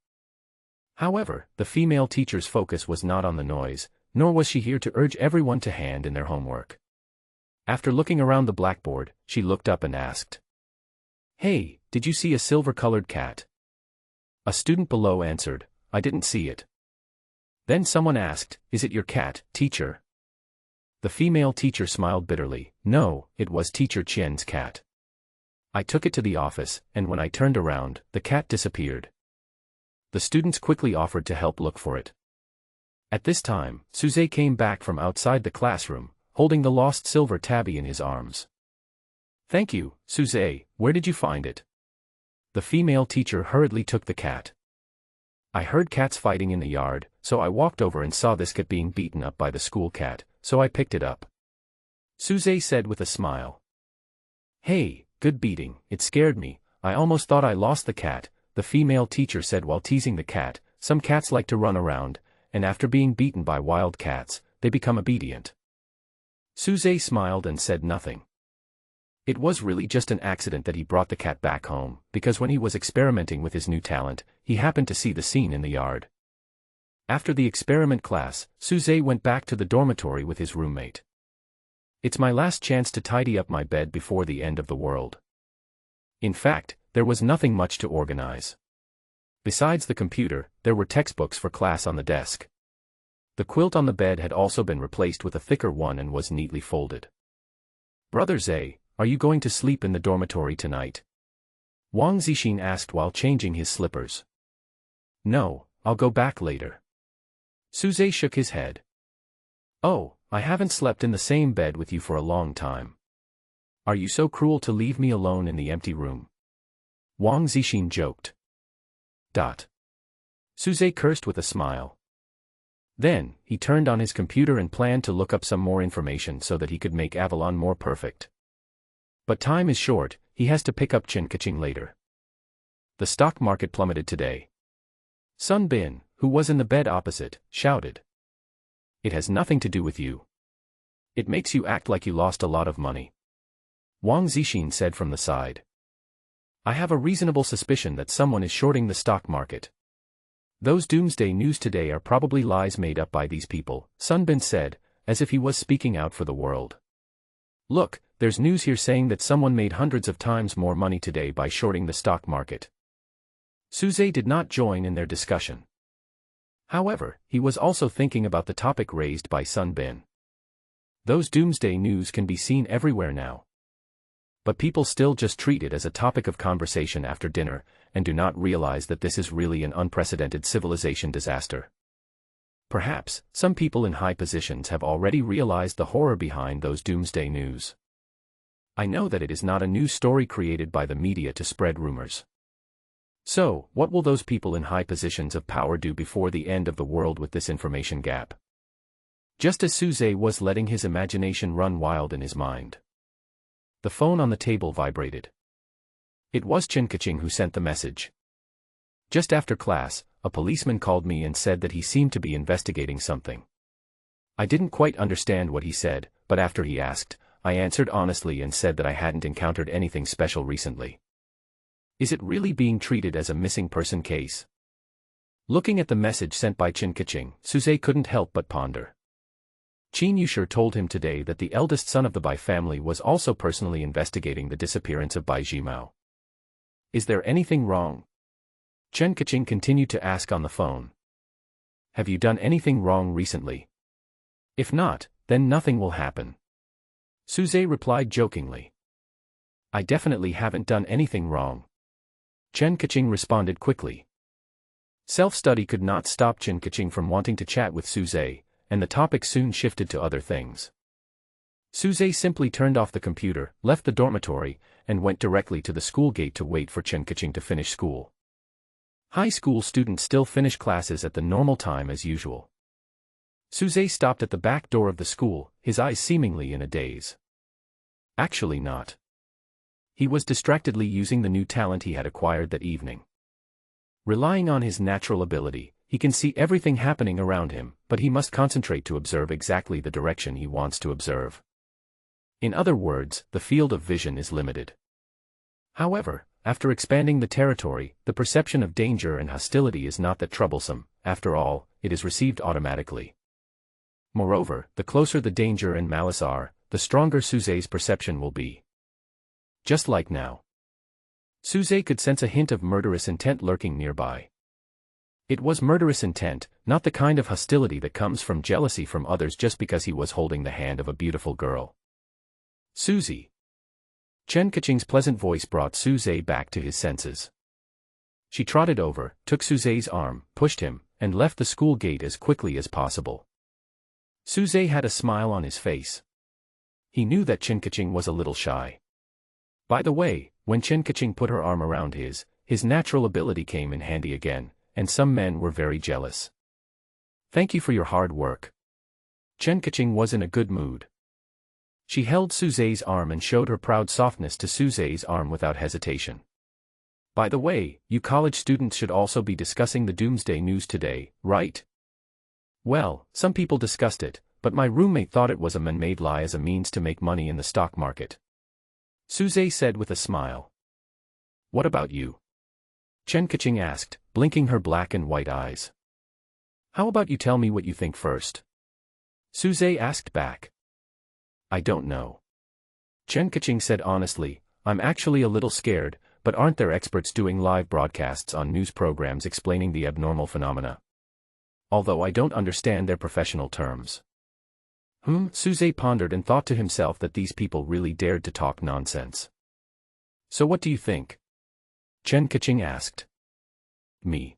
However, the female teacher's focus was not on the noise, nor was she here to urge everyone to hand in their homework. After looking around the blackboard, she looked up and asked, "Hey, did you see a silver-colored cat?" A student below answered, "I didn't see it." Then someone asked, "Is it your cat, teacher?" The female teacher smiled bitterly, "No, it was teacher Chen's cat. I took it to the office, and when I turned around, the cat disappeared." The students quickly offered to help look for it. At this time, Suze came back from outside the classroom, holding the lost silver tabby in his arms. "Thank you, Suze, where did you find it?" The female teacher hurriedly took the cat. "I heard cats fighting in the yard, so I walked over and saw this cat being beaten up by the school cat, so I picked it up," Suze said with a smile. "Hey, good beating, it scared me, I almost thought I lost the cat, the female teacher said while teasing the cat. Some cats like to run around, and after being beaten by wild cats, they become obedient. Suze smiled and said nothing. It was really just an accident that he brought the cat back home, because when he was experimenting with his new talent, he happened to see the scene in the yard. After the experiment class, Suze went back to the dormitory with his roommate. It's my last chance to tidy up my bed before the end of the world. In fact, there was nothing much to organize. Besides the computer, there were textbooks for class on the desk. The quilt on the bed had also been replaced with a thicker one and was neatly folded. Brother Zhe, are you going to sleep in the dormitory tonight? Wang Zixin asked while changing his slippers. No, I'll go back later. Suze shook his head. Oh, I haven't slept in the same bed with you for a long time. Are you so cruel to leave me alone in the empty room? Wang Zixin joked. Suze cursed with a smile. Then, he turned on his computer and planned to look up some more information so that he could make Avalon more perfect. But time is short, he has to pick up Chen Kaching later. The stock market plummeted today. Sun Bin, who was in the bed opposite, shouted. It has nothing to do with you. It makes you act like you lost a lot of money. Wang Zixin said from the side. I have a reasonable suspicion that someone is shorting the stock market. Those doomsday news today are probably lies made up by these people, Sun Bin said, as if he was speaking out for the world. Look, there's news here saying that someone made hundreds of times more money today by shorting the stock market. Suze did not join in their discussion. However, he was also thinking about the topic raised by Sun Bin. Those doomsday news can be seen everywhere now. But people still just treat it as a topic of conversation after dinner, and do not realize that this is really an unprecedented civilization disaster. Perhaps, some people in high positions have already realized the horror behind those doomsday news. I know that it is not a news story created by the media to spread rumors. So, what will those people in high positions of power do before the end of the world with this information gap? Just as Suze was letting his imagination run wild in his mind. The phone on the table vibrated. It was Chen Kaching who sent the message. Just after class, a policeman called me and said that he seemed to be investigating something. I didn't quite understand what he said, but after he asked, I answered honestly and said that I hadn't encountered anything special recently. Is it really being treated as a missing person case? Looking at the message sent by Chen Kaching, Suze couldn't help but ponder. Qin Yushir told him today that the eldest son of the Bai family was also personally investigating the disappearance of Bai Jimao. Is there anything wrong? Chen Kaching continued to ask on the phone. Have you done anything wrong recently? If not, then nothing will happen. Suze replied jokingly. I definitely haven't done anything wrong. Chen Kaching responded quickly. Self-study could not stop Chen Kaching from wanting to chat with Suze, and the topic soon shifted to other things. Suze simply turned off the computer, left the dormitory, and went directly to the school gate to wait for Chen Kaching to finish school. High school students still finish classes at the normal time as usual. Suze stopped at the back door of the school, his eyes seemingly in a daze. Actually not. He was distractedly using the new talent he had acquired that evening. Relying on his natural ability, he can see everything happening around him, but he must concentrate to observe exactly the direction he wants to observe. In other words, the field of vision is limited. However, after expanding the territory, the perception of danger and hostility is not that troublesome. After all, it is received automatically. Moreover, the closer the danger and malice are, the stronger Suze's perception will be. Just like now. Suze could sense a hint of murderous intent lurking nearby. It was murderous intent, not the kind of hostility that comes from jealousy from others just because he was holding the hand of a beautiful girl. Suzy. Chen Kaching's pleasant voice brought Suze back to his senses. She trotted over, took Suze's arm, pushed him, and left the school gate as quickly as possible. Suze had a smile on his face. He knew that Chen Kaching was a little shy. By the way, when Chen Kaching put her arm around his natural ability came in handy again, and some men were very jealous. Thank you for your hard work. Chen Kaching was in a good mood. She held Suze's arm and showed her proud softness to Suze's arm without hesitation. By the way, you college students should also be discussing the doomsday news today, right? Well, some people discussed it, but my roommate thought it was a man-made lie as a means to make money in the stock market. Suze said with a smile. What about you? Chen Kaching asked, blinking her black and white eyes. How about you tell me what you think first? Suze asked back. I don't know. Chen Kaching said honestly, I'm actually a little scared, but aren't there experts doing live broadcasts on news programs explaining the abnormal phenomena? Although I don't understand their professional terms. Suze pondered and thought to himself that these people really dared to talk nonsense. So what do you think? Chen Kaching asked. Me.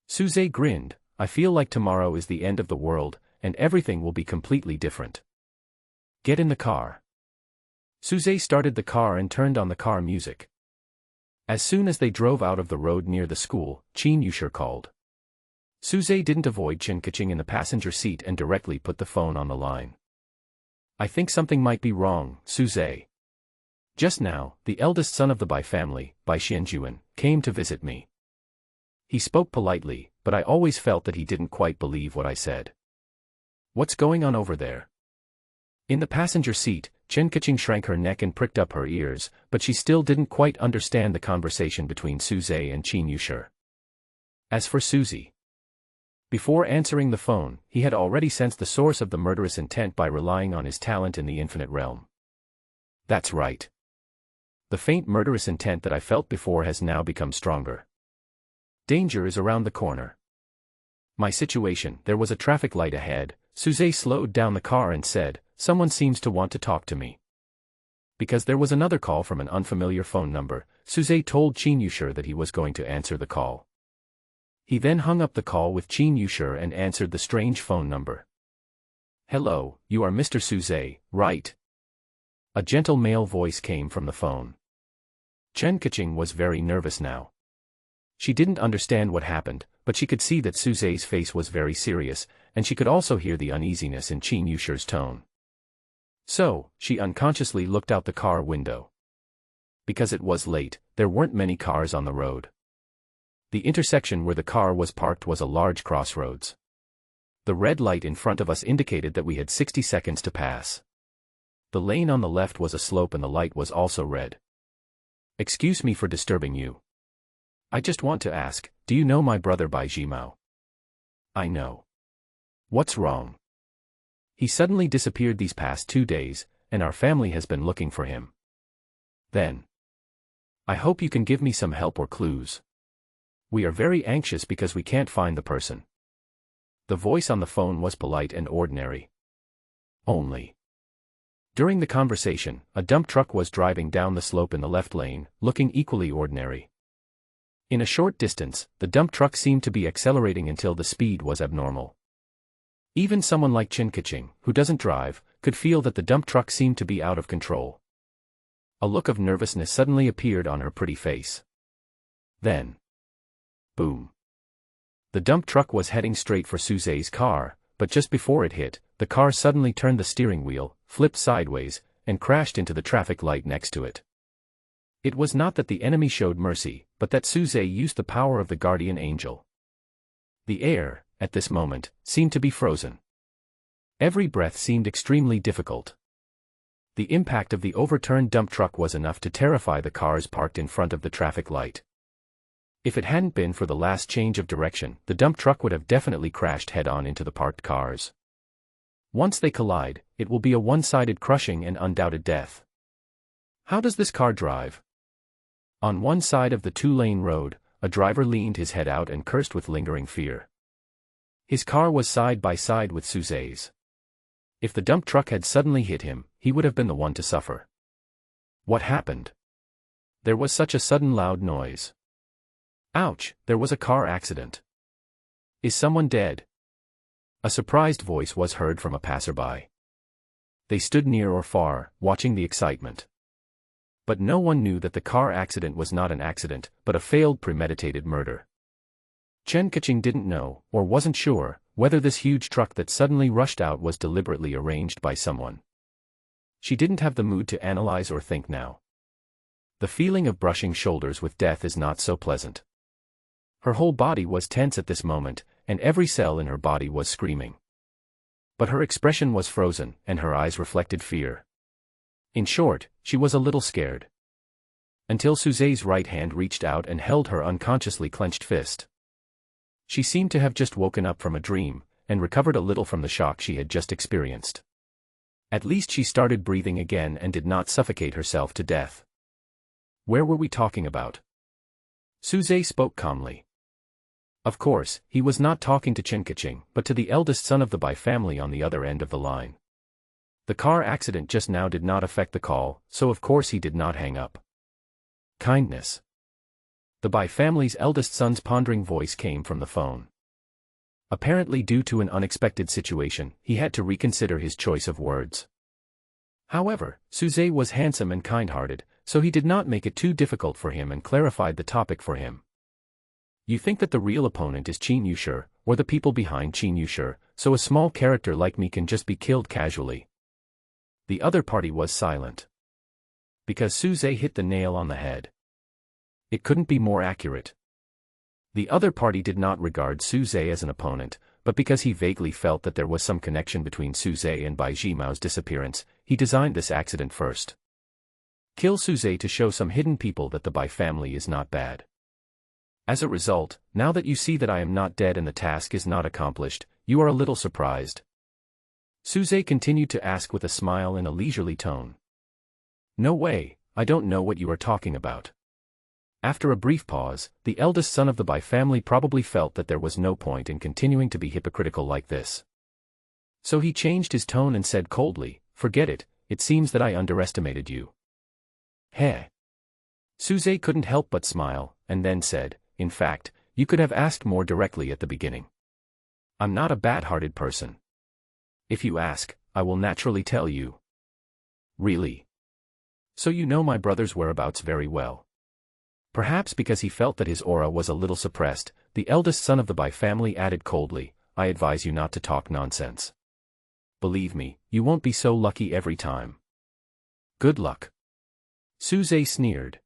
Suze grinned, I feel like tomorrow is the end of the world, and everything will be completely different. Get in the car. Suze started the car and turned on the car music. As soon as they drove out of the road near the school, Chen Yushir called. Suze didn't avoid Chen Kaching in the passenger seat and directly put the phone on the line. I think something might be wrong, Suze. Just now, the eldest son of the Bai family, Bai Xianjuan, came to visit me. He spoke politely, but I always felt that he didn't quite believe what I said. What's going on over there? In the passenger seat, Chen Kaching shrank her neck and pricked up her ears, but she still didn't quite understand the conversation between Suze and Chen Yushir. As for Suzy, before answering the phone, he had already sensed the source of the murderous intent by relying on his talent in the infinite realm. That's right. The faint murderous intent that I felt before has now become stronger. Danger is around the corner. My situation, there was a traffic light ahead. Suze slowed down the car and said, someone seems to want to talk to me. Because there was another call from an unfamiliar phone number, Suze told Chen Yushir that he was going to answer the call. He then hung up the call with Chen Yushir and answered the strange phone number. Hello, you are Mr. Suze, right? A gentle male voice came from the phone. Chen Kaching was very nervous now. She didn't understand what happened, but she could see that Suze's face was very serious, and she could also hear the uneasiness in Chen Yushir's tone. So, she unconsciously looked out the car window. Because it was late, there weren't many cars on the road. The intersection where the car was parked was a large crossroads. The red light in front of us indicated that we had 60 seconds to pass. The lane on the left was a slope and the light was also red. Excuse me for disturbing you. I just want to ask, do you know my brother Bai Jimao? I know. What's wrong? He suddenly disappeared these past 2 days, and our family has been looking for him. Then, I hope you can give me some help or clues. We are very anxious because we can't find the person. The voice on the phone was polite and ordinary. Only. During the conversation, a dump truck was driving down the slope in the left lane, looking equally ordinary. In a short distance, the dump truck seemed to be accelerating until the speed was abnormal. Even someone like Chen Kaching, who doesn't drive, could feel that the dump truck seemed to be out of control. A look of nervousness suddenly appeared on her pretty face. Then, boom. The dump truck was heading straight for Suze's car, but just before it hit, the car suddenly turned the steering wheel, flipped sideways, and crashed into the traffic light next to it. It was not that the enemy showed mercy, but that Suze used the power of the guardian angel. The air, at this moment, seemed to be frozen. Every breath seemed extremely difficult. The impact of the overturned dump truck was enough to terrify the cars parked in front of the traffic light. If it hadn't been for the last change of direction, the dump truck would have definitely crashed head-on into the parked cars. Once they collide, it will be a one-sided crushing and undoubted death. How does this car drive? On one side of the two-lane road, a driver leaned his head out and cursed with lingering fear. His car was side by side with Suze's. If the dump truck had suddenly hit him, he would have been the one to suffer. What happened? There was such a sudden loud noise. Ouch, there was a car accident. Is someone dead? A surprised voice was heard from a passerby. They stood near or far, watching the excitement. But no one knew that the car accident was not an accident, but a failed premeditated murder. Chen Kaching didn't know, or wasn't sure, whether this huge truck that suddenly rushed out was deliberately arranged by someone. she didn't have the mood to analyze or think now. The feeling of brushing shoulders with death is not so pleasant. Her whole body was tense at this moment, and every cell in her body was screaming. But her expression was frozen, and her eyes reflected fear. In short, she was a little scared. Until Suze's right hand reached out and held her unconsciously clenched fist. She seemed to have just woken up from a dream, and recovered a little from the shock she had just experienced. At least she started breathing again and did not suffocate herself to death. Where were we talking about? Suze spoke calmly. Of course, he was not talking to Chen Kaching, but to the eldest son of the Bai family on the other end of the line. The car accident just now did not affect the call, so of course he did not hang up. Kindness. The Bai family's eldest son's pondering voice came from the phone. Apparently due to an unexpected situation, he had to reconsider his choice of words. However, Suze was handsome and kind-hearted, so he did not make it too difficult for him and clarified the topic for him. You think that the real opponent is Chen Yushi, or the people behind Chen Yushi, so a small character like me can just be killed casually. The other party was silent. Because Suze hit the nail on the head. It couldn't be more accurate. The other party did not regard Suze as an opponent, but because he vaguely felt that there was some connection between Suze and Bai Jimao's disappearance, he designed this accident first. Kill Suze to show some hidden people that the Bai family is not bad. As a result, now that you see that I am not dead and the task is not accomplished, you are a little surprised. Suze continued to ask with a smile and a leisurely tone. No way, I don't know what you are talking about. After a brief pause, the eldest son of the Bai family probably felt that there was no point in continuing to be hypocritical like this. So he changed his tone and said coldly, forget it, it seems that I underestimated you. Heh. Suze couldn't help but smile, and then said, in fact, you could have asked more directly at the beginning. I'm not a bad-hearted person. If you ask, I will naturally tell you. Really? So you know my brother's whereabouts very well. Perhaps because he felt that his aura was a little suppressed, the eldest son of the Bai family added coldly, I advise you not to talk nonsense. Believe me, you won't be so lucky every time. Good luck. Suze sneered.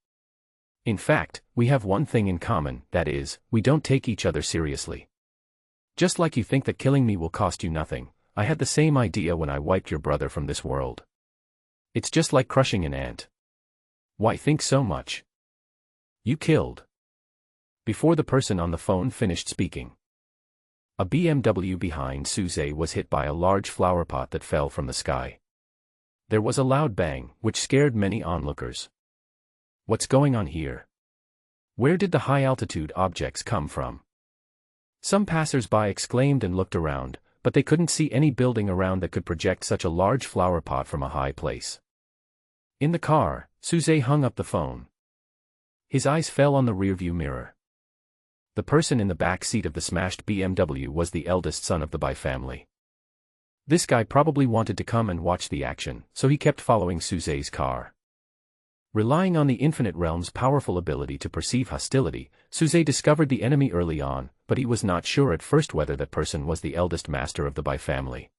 In fact, we have one thing in common, that is, we don't take each other seriously. Just like you think that killing me will cost you nothing, I had the same idea when I wiped your brother from this world. It's just like crushing an ant. Why think so much? You killed. Before the person on the phone finished speaking. A BMW behind Suze was hit by a large flower pot that fell from the sky. There was a loud bang, which scared many onlookers. What's going on here? Where did the high-altitude objects come from? Some passers-by exclaimed and looked around, but they couldn't see any building around that could project such a large flower pot from a high place. In the car, Suze hung up the phone. His eyes fell on the rearview mirror. The person in the back seat of the smashed BMW was the eldest son of the Bai family. This guy probably wanted to come and watch the action, so he kept following Suze's car. Relying on the Infinite Realm's powerful ability to perceive hostility, Suze discovered the enemy early on, but he was not sure at first whether that person was the eldest master of the Bai family.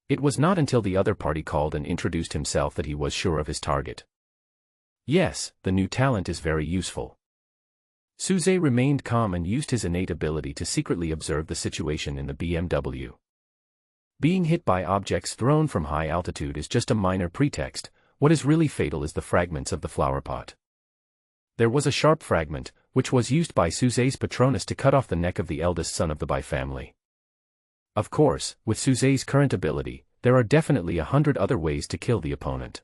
It was not until the other party called and introduced himself that he was sure of his target. Yes, the new talent is very useful. Suze remained calm and used his innate ability to secretly observe the situation in the BMW. Being hit by objects thrown from high altitude is just a minor pretext, what is really fatal is the fragments of the flower pot. There was a sharp fragment, which was used by Suze's Patronus to cut off the neck of the eldest son of the Bai family. Of course, with Suze's current ability, there are definitely 100 other ways to kill the opponent.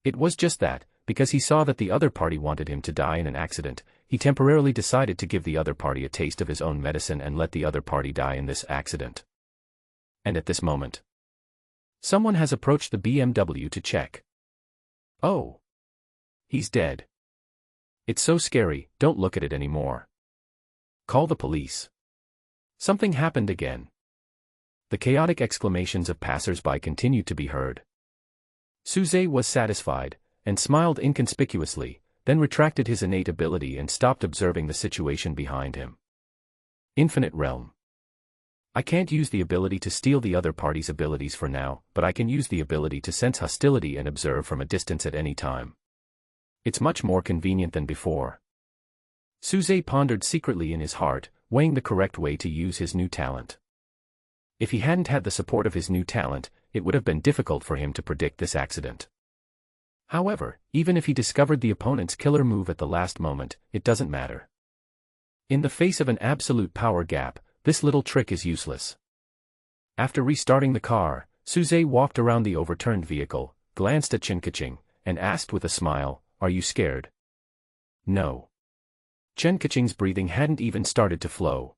It was just that, because he saw that the other party wanted him to die in an accident, he temporarily decided to give the other party a taste of his own medicine and let the other party die in this accident. And at this moment, someone has approached the BMW to check. Oh. He's dead. It's so scary, don't look at it anymore. Call the police. Something happened again. The chaotic exclamations of passers-by continued to be heard. Suze was satisfied, and smiled inconspicuously, then retracted his innate ability and stopped observing the situation behind him. Infinite Realm. I can't use the ability to steal the other party's abilities for now, but I can use the ability to sense hostility and observe from a distance at any time. It's much more convenient than before. Suze pondered secretly in his heart, weighing the correct way to use his new talent. If he hadn't had the support of his new talent, it would have been difficult for him to predict this accident. However, even if he discovered the opponent's killer move at the last moment, it doesn't matter. In the face of an absolute power gap, this little trick is useless. After restarting the car, Suze walked around the overturned vehicle, glanced at Kaching, and asked with a smile, "Are you scared?" "No." Kaching's breathing hadn't even started to flow.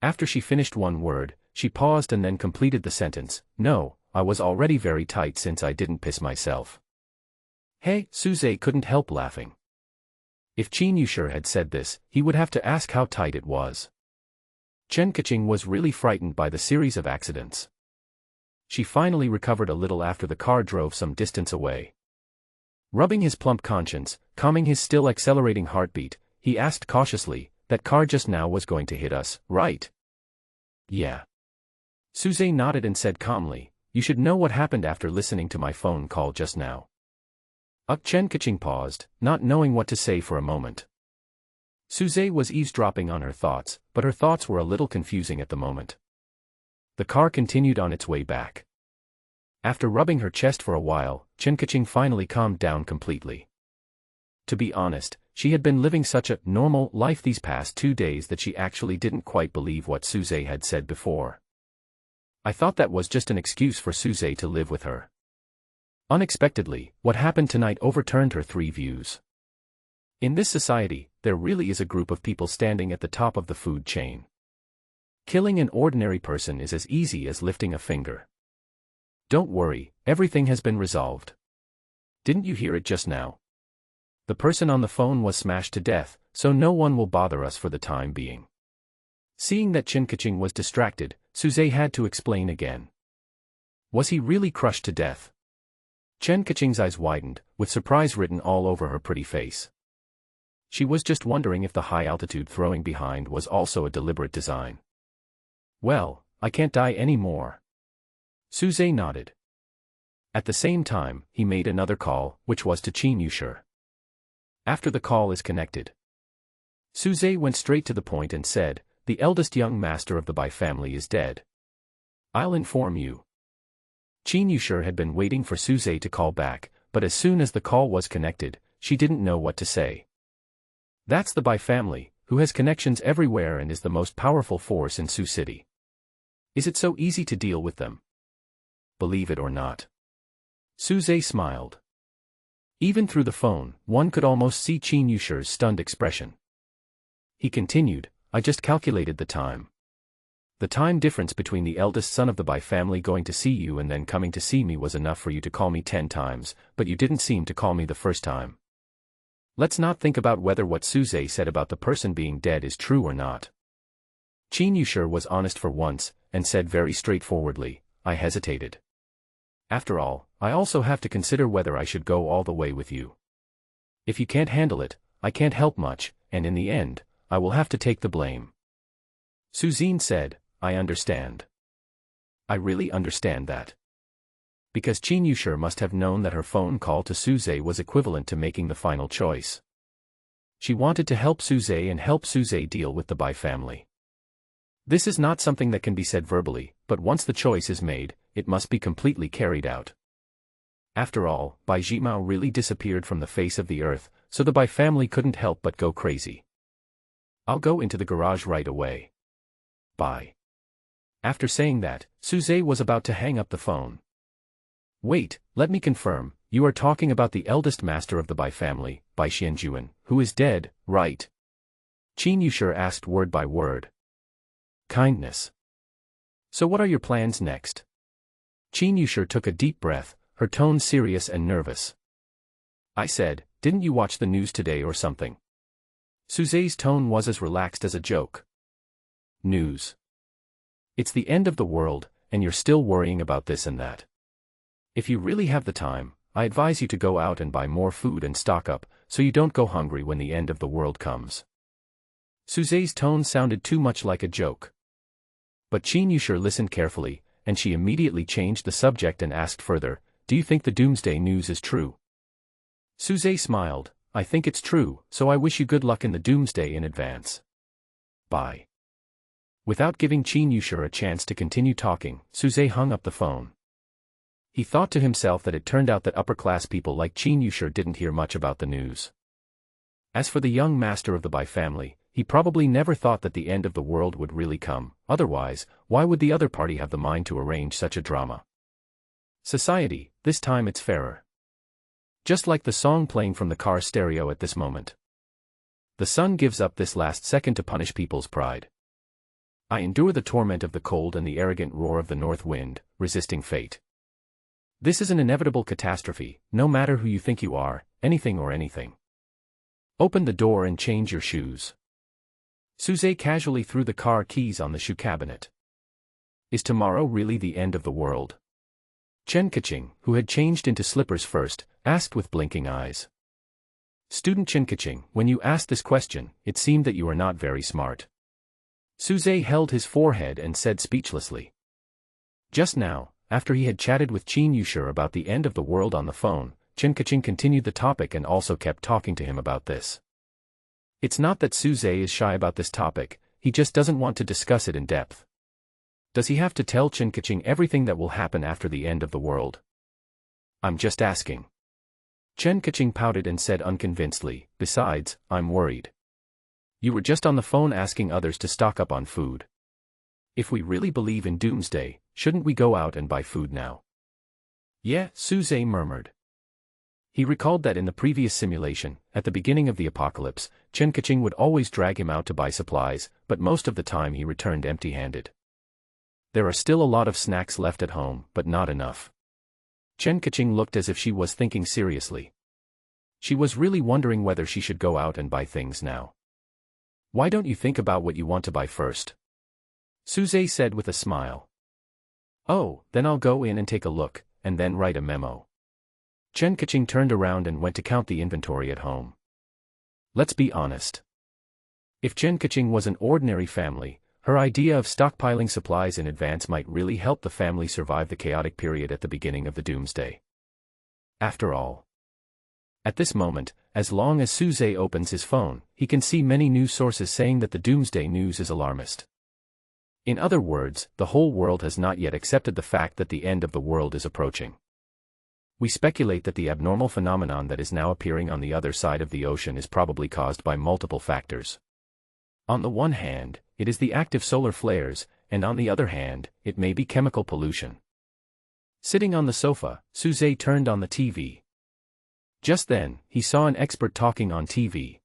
After she finished one word, she paused and then completed the sentence, "No, I was already very tight since I didn't piss myself." Hey, Suze couldn't help laughing. If Chen had said this, he would have to ask how tight it was. Kaching was really frightened by the series of accidents. She finally recovered a little after the car drove some distance away. Rubbing his plump conscience, calming his still accelerating heartbeat, he asked cautiously, "That car just now was going to hit us, right?" "Yeah." Suze nodded and said calmly, "You should know what happened after listening to my phone call just now." Kaching paused, not knowing what to say for a moment. Suze was eavesdropping on her thoughts, but her thoughts were a little confusing at the moment. The car continued on its way back. After rubbing her chest for a while, Kaching finally calmed down completely. To be honest, she had been living such a normal life these past 2 days that she actually didn't quite believe what Suze had said before. I thought that was just an excuse for Suze to live with her. Unexpectedly, what happened tonight overturned her 3 views. In this society, there really is a group of people standing at the top of the food chain. Killing an ordinary person is as easy as lifting a finger. Don't worry, everything has been resolved. Didn't you hear it just now? The person on the phone was smashed to death, so no one will bother us for the time being. Seeing that Kaching was distracted, Suze had to explain again. Was he really crushed to death? Kaching's eyes widened, with surprise written all over her pretty face. She was just wondering if the high-altitude throwing behind was also a deliberate design. "Well, I can't die anymore." Suze nodded. At the same time, he made another call, which was to Chen. After the call is connected, Suze went straight to the point and said, "The eldest young master of the Bai family is dead. I'll inform you." Chen had been waiting for Suze to call back, but as soon as the call was connected, she didn't know what to say. That's the Bai family, who has connections everywhere and is the most powerful force in Sioux City. Is it so easy to deal with them? Believe it or not. Suze smiled. Even through the phone, one could almost see Chen Yusher's stunned expression. He continued, "I just calculated the time. The time difference between the eldest son of the Bai family going to see you and then coming to see me was enough for you to call me 10 times, but you didn't seem to call me the first time. Let's not think about whether what Suze said about the person being dead is true or not." Chen Yusher was honest for once, and said very straightforwardly, "I hesitated. After all, I also have to consider whether I should go all the way with you. If you can't handle it, I can't help much, and in the end, I will have to take the blame." Suzine said, "I understand. I really understand that." Because Chen Yusher must have known that her phone call to Suze was equivalent to making the final choice. She wanted to help Suze and help Suze deal with the Bai family. This is not something that can be said verbally, but once the choice is made, it must be completely carried out. After all, Bai Jimao really disappeared from the face of the earth, so the Bai family couldn't help but go crazy. "I'll go into the garage right away. Bye." After saying that, Suze was about to hang up the phone. "Wait, let me confirm, you are talking about the eldest master of the Bai family, Bai Xianjuan, who is dead, right?" Chen Yusher asked word by word. "Kindness. So what are your plans next?" Chen Yusher took a deep breath, her tone serious and nervous. "I said, didn't you watch the news today or something?" Suze's tone was as relaxed as a joke. "News? It's the end of the world, and you're still worrying about this and that. If you really have the time, I advise you to go out and buy more food and stock up, so you don't go hungry when the end of the world comes." Suze's tone sounded too much like a joke. But Chen Yusher listened carefully, and she immediately changed the subject and asked further, "Do you think the doomsday news is true?" Suze smiled, "I think it's true, so I wish you good luck in the doomsday in advance. Bye." Without giving Chen Yusher a chance to continue talking, Suze hung up the phone. He thought to himself that it turned out that upper-class people like Chen Yusher didn't hear much about the news. As for the young master of the Bai family, he probably never thought that the end of the world would really come, otherwise, why would the other party have the mind to arrange such a drama? Society, this time it's fairer. Just like the song playing from the car stereo at this moment. The sun gives up this last second to punish people's pride. I endure the torment of the cold and the arrogant roar of the north wind, resisting fate. This is an inevitable catastrophe, no matter who you think you are, anything or anything. Open the door and change your shoes. Suze casually threw the car keys on the shoe cabinet. Is tomorrow really the end of the world? Chen Kaching, who had changed into slippers first, asked with blinking eyes. Student Chen Kaching, when you asked this question, it seemed that you are not very smart. Suze held his forehead and said speechlessly. Just now, after he had chatted with Chen Yusher about the end of the world on the phone, Chen Kaching continued the topic and also kept talking to him about this. It's not that Suze is shy about this topic, he just doesn't want to discuss it in depth. Does he have to tell Chen Kaching everything that will happen after the end of the world? I'm just asking. Chen Kaching pouted and said unconvincedly, besides, I'm worried. You were just on the phone asking others to stock up on food. If we really believe in doomsday, shouldn't we go out and buy food now? Yeah, Suze murmured. He recalled that in the previous simulation, at the beginning of the apocalypse, Chen Kaching would always drag him out to buy supplies, but most of the time he returned empty-handed. There are still a lot of snacks left at home, but not enough. Chen Kaching looked as if she was thinking seriously. She was really wondering whether she should go out and buy things now. Why don't you think about what you want to buy first? Suze said with a smile. Oh, then I'll go in and take a look, and then write a memo. Chen Kaching turned around and went to count the inventory at home. Let's be honest. If Chen Kaching was an ordinary family, her idea of stockpiling supplies in advance might really help the family survive the chaotic period at the beginning of the doomsday. After all, at this moment, as long as Suze opens his phone, he can see many news sources saying that the doomsday news is alarmist. In other words, the whole world has not yet accepted the fact that the end of the world is approaching. We speculate that the abnormal phenomenon that is now appearing on the other side of the ocean is probably caused by multiple factors. On the one hand, it is the active solar flares, and on the other hand, it may be chemical pollution. Sitting on the sofa, Suze turned on the TV. Just then, he saw an expert talking on TV.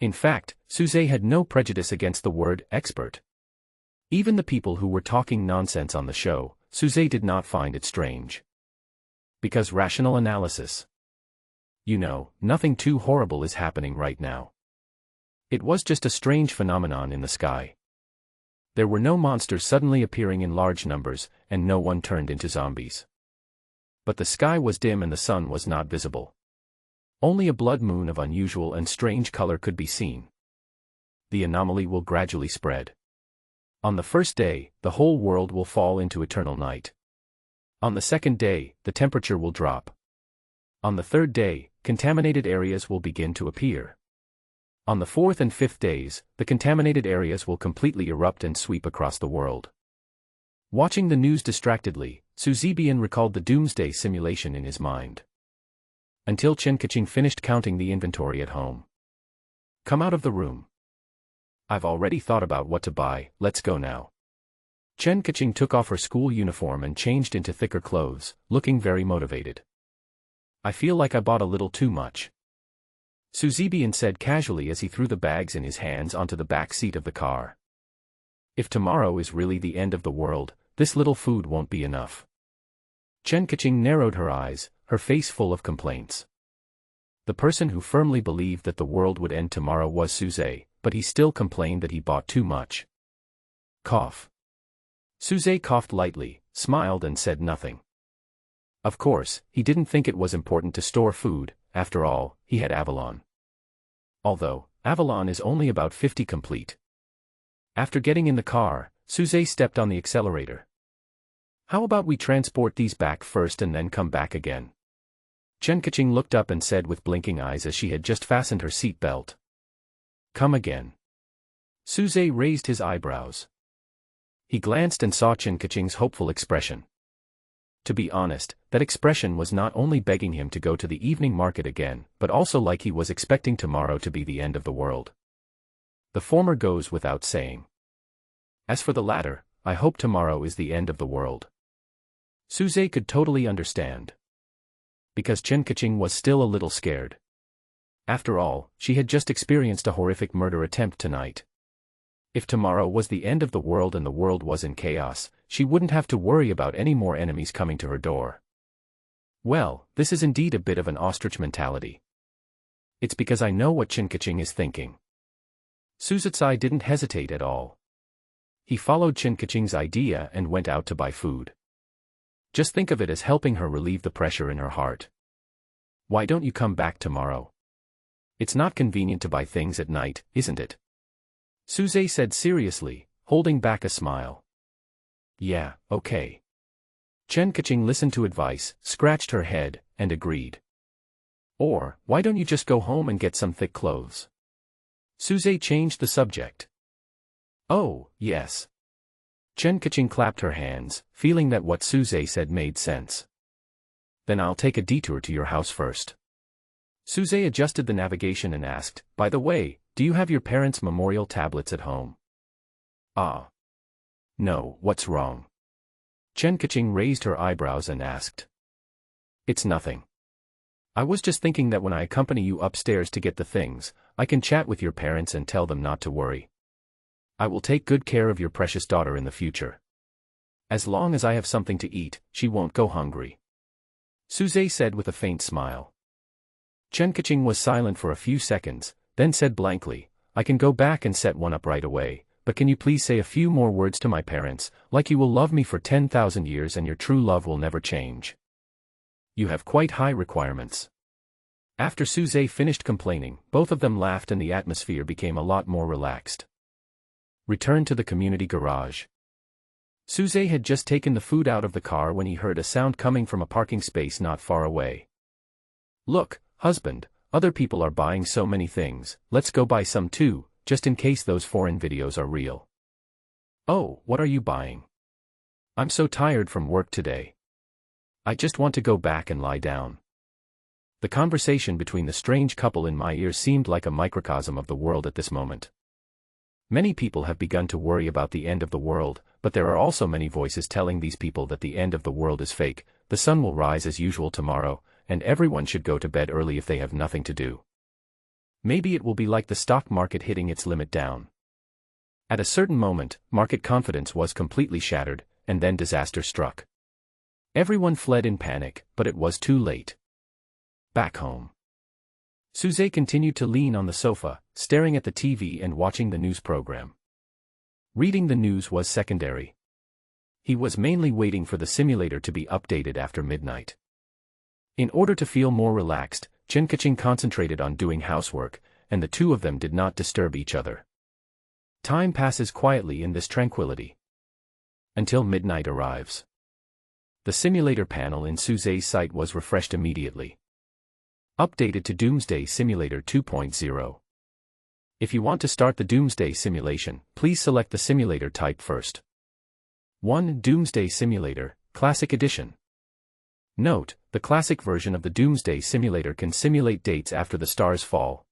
In fact, Suze had no prejudice against the word expert. Even the people who were talking nonsense on the show, Suze did not find it strange. Because rational analysis. You know, nothing too horrible is happening right now. It was just a strange phenomenon in the sky. There were no monsters suddenly appearing in large numbers, and no one turned into zombies. But the sky was dim and the sun was not visible. Only a blood moon of unusual and strange color could be seen. The anomaly will gradually spread. On the first day, the whole world will fall into eternal night. On the second day, the temperature will drop. On the third day, contaminated areas will begin to appear. On the fourth and fifth days, the contaminated areas will completely erupt and sweep across the world. Watching the news distractedly, Suzebian recalled the doomsday simulation in his mind. Until Chen Kaching finished counting the inventory at home. Come out of the room. I've already thought about what to buy, let's go now. Chen Kaching took off her school uniform and changed into thicker clothes, looking very motivated. I feel like I bought a little too much. Suzebian said casually as he threw the bags in his hands onto the back seat of the car. If tomorrow is really the end of the world, this little food won't be enough. Chen Kaching narrowed her eyes, her face full of complaints. The person who firmly believed that the world would end tomorrow was Suze, but he still complained that he bought too much. Cough. Suze coughed lightly, smiled and said nothing. Of course, he didn't think it was important to store food, after all, he had Avalon. Although, Avalon is only about 50 complete. After getting in the car, Suze stepped on the accelerator. How about we transport these back first and then come back again? Chen Kaching looked up and said with blinking eyes as she had just fastened her seat belt. Come again. Suze raised his eyebrows. He glanced and saw Chen Kaching's hopeful expression. To be honest, that expression was not only begging him to go to the evening market again, but also like he was expecting tomorrow to be the end of the world. The former goes without saying. As for the latter, I hope tomorrow is the end of the world. Suze could totally understand. Because Chen Kaching was still a little scared. After all, she had just experienced a horrific murder attempt tonight. If tomorrow was the end of the world and the world was in chaos, she wouldn't have to worry about any more enemies coming to her door. Well, this is indeed a bit of an ostrich mentality. It's because I know what Chen Kaching is thinking. Suzutsai didn't hesitate at all. He followed Chen Kaching's idea and went out to buy food. Just think of it as helping her relieve the pressure in her heart. Why don't you come back tomorrow? It's not convenient to buy things at night, isn't it? Suze said seriously, holding back a smile. Yeah, okay. Chen Kaching listened to advice, scratched her head, and agreed. Or, why don't you just go home and get some thick clothes? Suze changed the subject. Oh, yes. Chen Kaching clapped her hands, feeling that what Suze said made sense. Then I'll take a detour to your house first. Suze adjusted the navigation and asked, by the way, do you have your parents' memorial tablets at home? Ah. No, what's wrong? Chen Kaching raised her eyebrows and asked. It's nothing. I was just thinking that when I accompany you upstairs to get the things, I can chat with your parents and tell them not to worry. I will take good care of your precious daughter in the future. As long as I have something to eat, she won't go hungry. Suze said with a faint smile. Chen Kaching was silent for a few seconds, then said blankly, I can go back and set one up right away, but can you please say a few more words to my parents, like you will love me for 10,000 years and your true love will never change. You have quite high requirements. After Suze finished complaining, both of them laughed and the atmosphere became a lot more relaxed. Return to the community garage. Suze had just taken the food out of the car when he heard a sound coming from a parking space not far away. Look, husband, other people are buying so many things, let's go buy some too, just in case those foreign videos are real. Oh, what are you buying? I'm so tired from work today. I just want to go back and lie down. The conversation between the strange couple in my ears seemed like a microcosm of the world at this moment. Many people have begun to worry about the end of the world, but there are also many voices telling these people that the end of the world is fake, the sun will rise as usual tomorrow, and everyone should go to bed early if they have nothing to do. Maybe it will be like the stock market hitting its limit down. At a certain moment, market confidence was completely shattered, and then disaster struck. Everyone fled in panic, but it was too late. Back home. Suze continued to lean on the sofa, staring at the TV and watching the news program. Reading the news was secondary. He was mainly waiting for the simulator to be updated after midnight. In order to feel more relaxed, Chen Kaching concentrated on doing housework, and the two of them did not disturb each other. Time passes quietly in this tranquility. Until midnight arrives. The simulator panel in Suze's site was refreshed immediately. Updated to Doomsday Simulator 2.0. If you want to start the Doomsday simulation, please select the simulator type first. 1. Doomsday Simulator, Classic Edition. Note, the classic version of the Doomsday Simulator can simulate dates after the stars fall.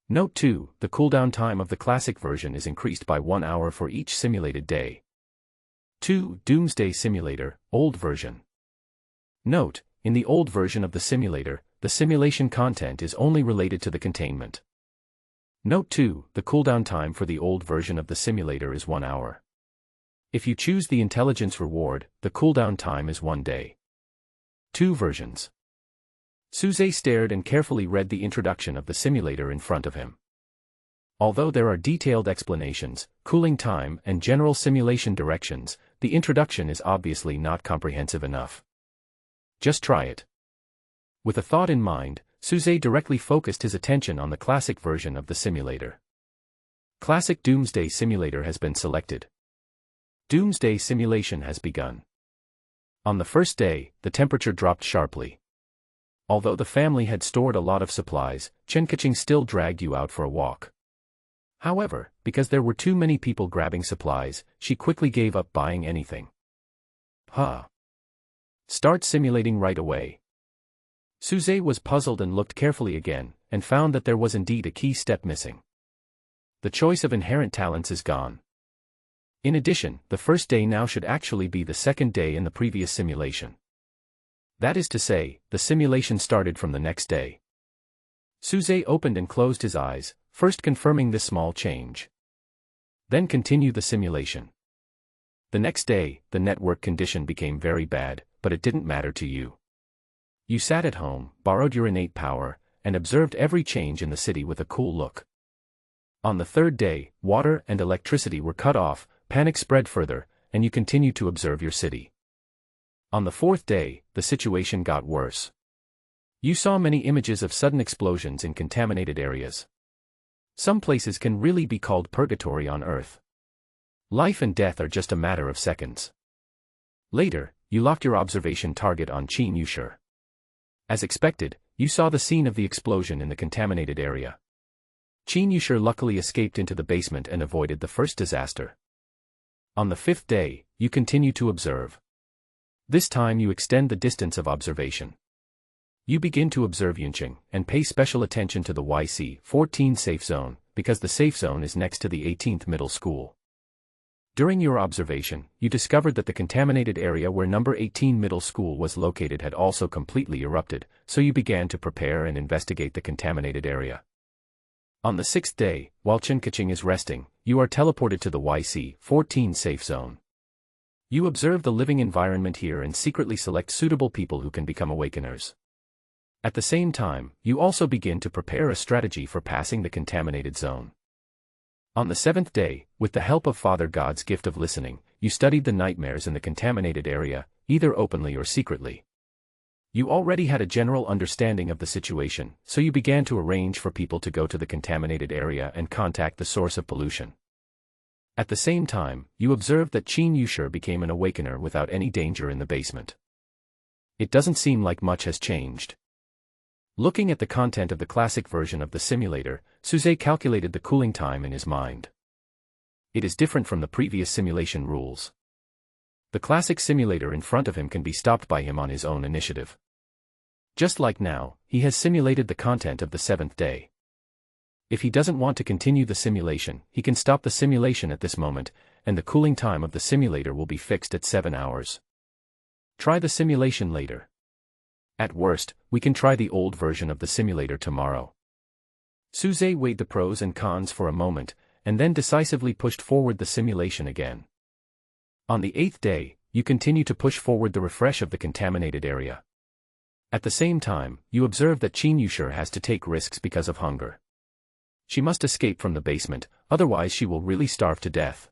Note 2, the cooldown time of the classic version is increased by 1 hour for each simulated day. 2. Doomsday Simulator, Old Version. Note, in the old version of the simulator, the simulation content is only related to the containment. Note 2, the cooldown time for the old version of the simulator is 1 hour. If you choose the intelligence reward, the cooldown time is 1 day. 2 versions. Suze stared and carefully read the introduction of the simulator in front of him. Although there are detailed explanations, cooling time, and general simulation directions, the introduction is obviously not comprehensive enough. Just try it. With a thought in mind, Suze directly focused his attention on the classic version of the simulator. Classic Doomsday Simulator has been selected. Doomsday simulation has begun. On the first day, the temperature dropped sharply. Although the family had stored a lot of supplies, Kaching still dragged you out for a walk. However, because there were too many people grabbing supplies, she quickly gave up buying anything. Start simulating right away. Suze was puzzled and looked carefully again, and found that there was indeed a key step missing. The choice of inherent talents is gone. In addition, the first day now should actually be the second day in the previous simulation. That is to say, the simulation started from the next day. Suze opened and closed his eyes, first confirming this small change. Then continue the simulation. The next day, the network condition became very bad, but it didn't matter to you. You sat at home, borrowed your innate power, and observed every change in the city with a cool look. On the third day, water and electricity were cut off, panic spread further, and you continued to observe your city. On the fourth day, the situation got worse. You saw many images of sudden explosions in contaminated areas. Some places can really be called purgatory on Earth. Life and death are just a matter of seconds. Later, you locked your observation target on Chen. As expected, you saw the scene of the explosion in the contaminated area. Chen luckily escaped into the basement and avoided the first disaster. On the fifth day, you continue to observe. This time you extend the distance of observation. You begin to observe Yunqing and pay special attention to the YC-14 safe zone, because the safe zone is next to the 18th middle school. During your observation, you discovered that the contaminated area where number 18 middle school was located had also completely erupted, so you began to prepare and investigate the contaminated area. On the sixth day, while Kaching is resting, you are teleported to the YC-14 safe zone. You observe the living environment here and secretly select suitable people who can become awakeners. At the same time, you also begin to prepare a strategy for passing the contaminated zone. On the seventh day, with the help of Father God's gift of listening, you studied the nightmares in the contaminated area, either openly or secretly. You already had a general understanding of the situation, so you began to arrange for people to go to the contaminated area and contact the source of pollution. At the same time, you observed that Chen became an awakener without any danger in the basement. It doesn't seem like much has changed. Looking at the content of the classic version of the simulator, Suze calculated the cooling time in his mind. It is different from the previous simulation rules. The classic simulator in front of him can be stopped by him on his own initiative. Just like now, he has simulated the content of the seventh day. If he doesn't want to continue the simulation, he can stop the simulation at this moment, and the cooling time of the simulator will be fixed at 7 hours. Try the simulation later. At worst, we can try the old version of the simulator tomorrow. Suze weighed the pros and cons for a moment, and then decisively pushed forward the simulation again. On the 8th day, you continue to push forward the refresh of the contaminated area. At the same time, you observe that Chen has to take risks because of hunger. She must escape from the basement, otherwise she will really starve to death.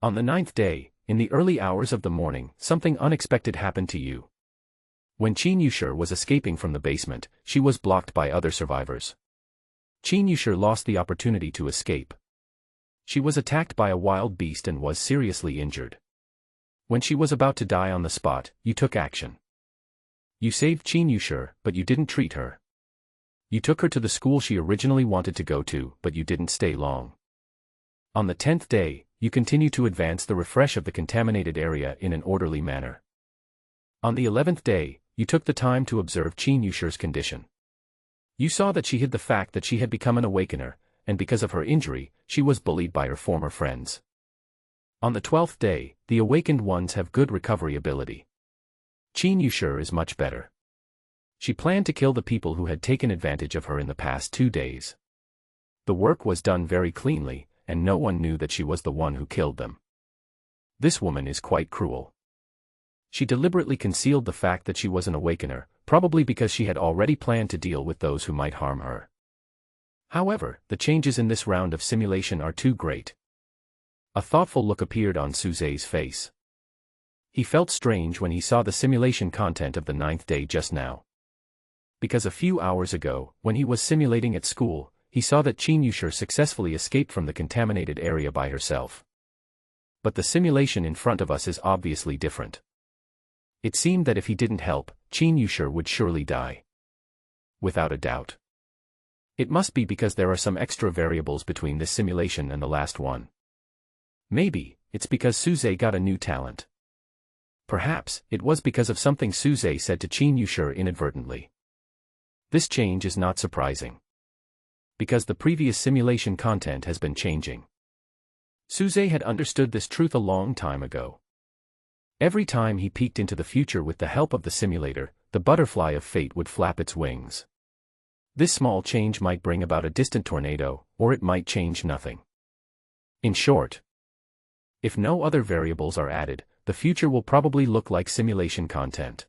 On the 9th day, in the early hours of the morning, something unexpected happened to you. When Chen was escaping from the basement, she was blocked by other survivors. Chen lost the opportunity to escape. She was attacked by a wild beast and was seriously injured. When she was about to die on the spot, you took action. You saved Chen, but you didn't treat her. You took her to the school she originally wanted to go to, but you didn't stay long. On the 10th day, you continue to advance the refresh of the contaminated area in an orderly manner. On the 11th day, you took the time to observe Chen condition. You saw that she hid the fact that she had become an awakener, and because of her injury, she was bullied by her former friends. On the 12th day, the awakened ones have good recovery ability. Chen is much better. She planned to kill the people who had taken advantage of her in the past 2 days. The work was done very cleanly, and no one knew that she was the one who killed them. This woman is quite cruel. She deliberately concealed the fact that she was an awakener, probably because she had already planned to deal with those who might harm her. However, the changes in this round of simulation are too great. A thoughtful look appeared on Suze's face. He felt strange when he saw the simulation content of the 9th day just now. Because a few hours ago, when he was simulating at school, he saw that Chen successfully escaped from the contaminated area by herself. But the simulation in front of us is obviously different. It seemed that if he didn't help, Chen Yushir would surely die. Without a doubt. It must be because there are some extra variables between this simulation and the last one. Maybe, it's because Suze got a new talent. Perhaps, it was because of something Suze said to Chen Yushir inadvertently. This change is not surprising. Because the previous simulation content has been changing. Suze had understood this truth a long time ago. Every time he peeked into the future with the help of the simulator, the butterfly of fate would flap its wings. This small change might bring about a distant tornado, or it might change nothing. In short, if no other variables are added, the future will probably look like simulation content.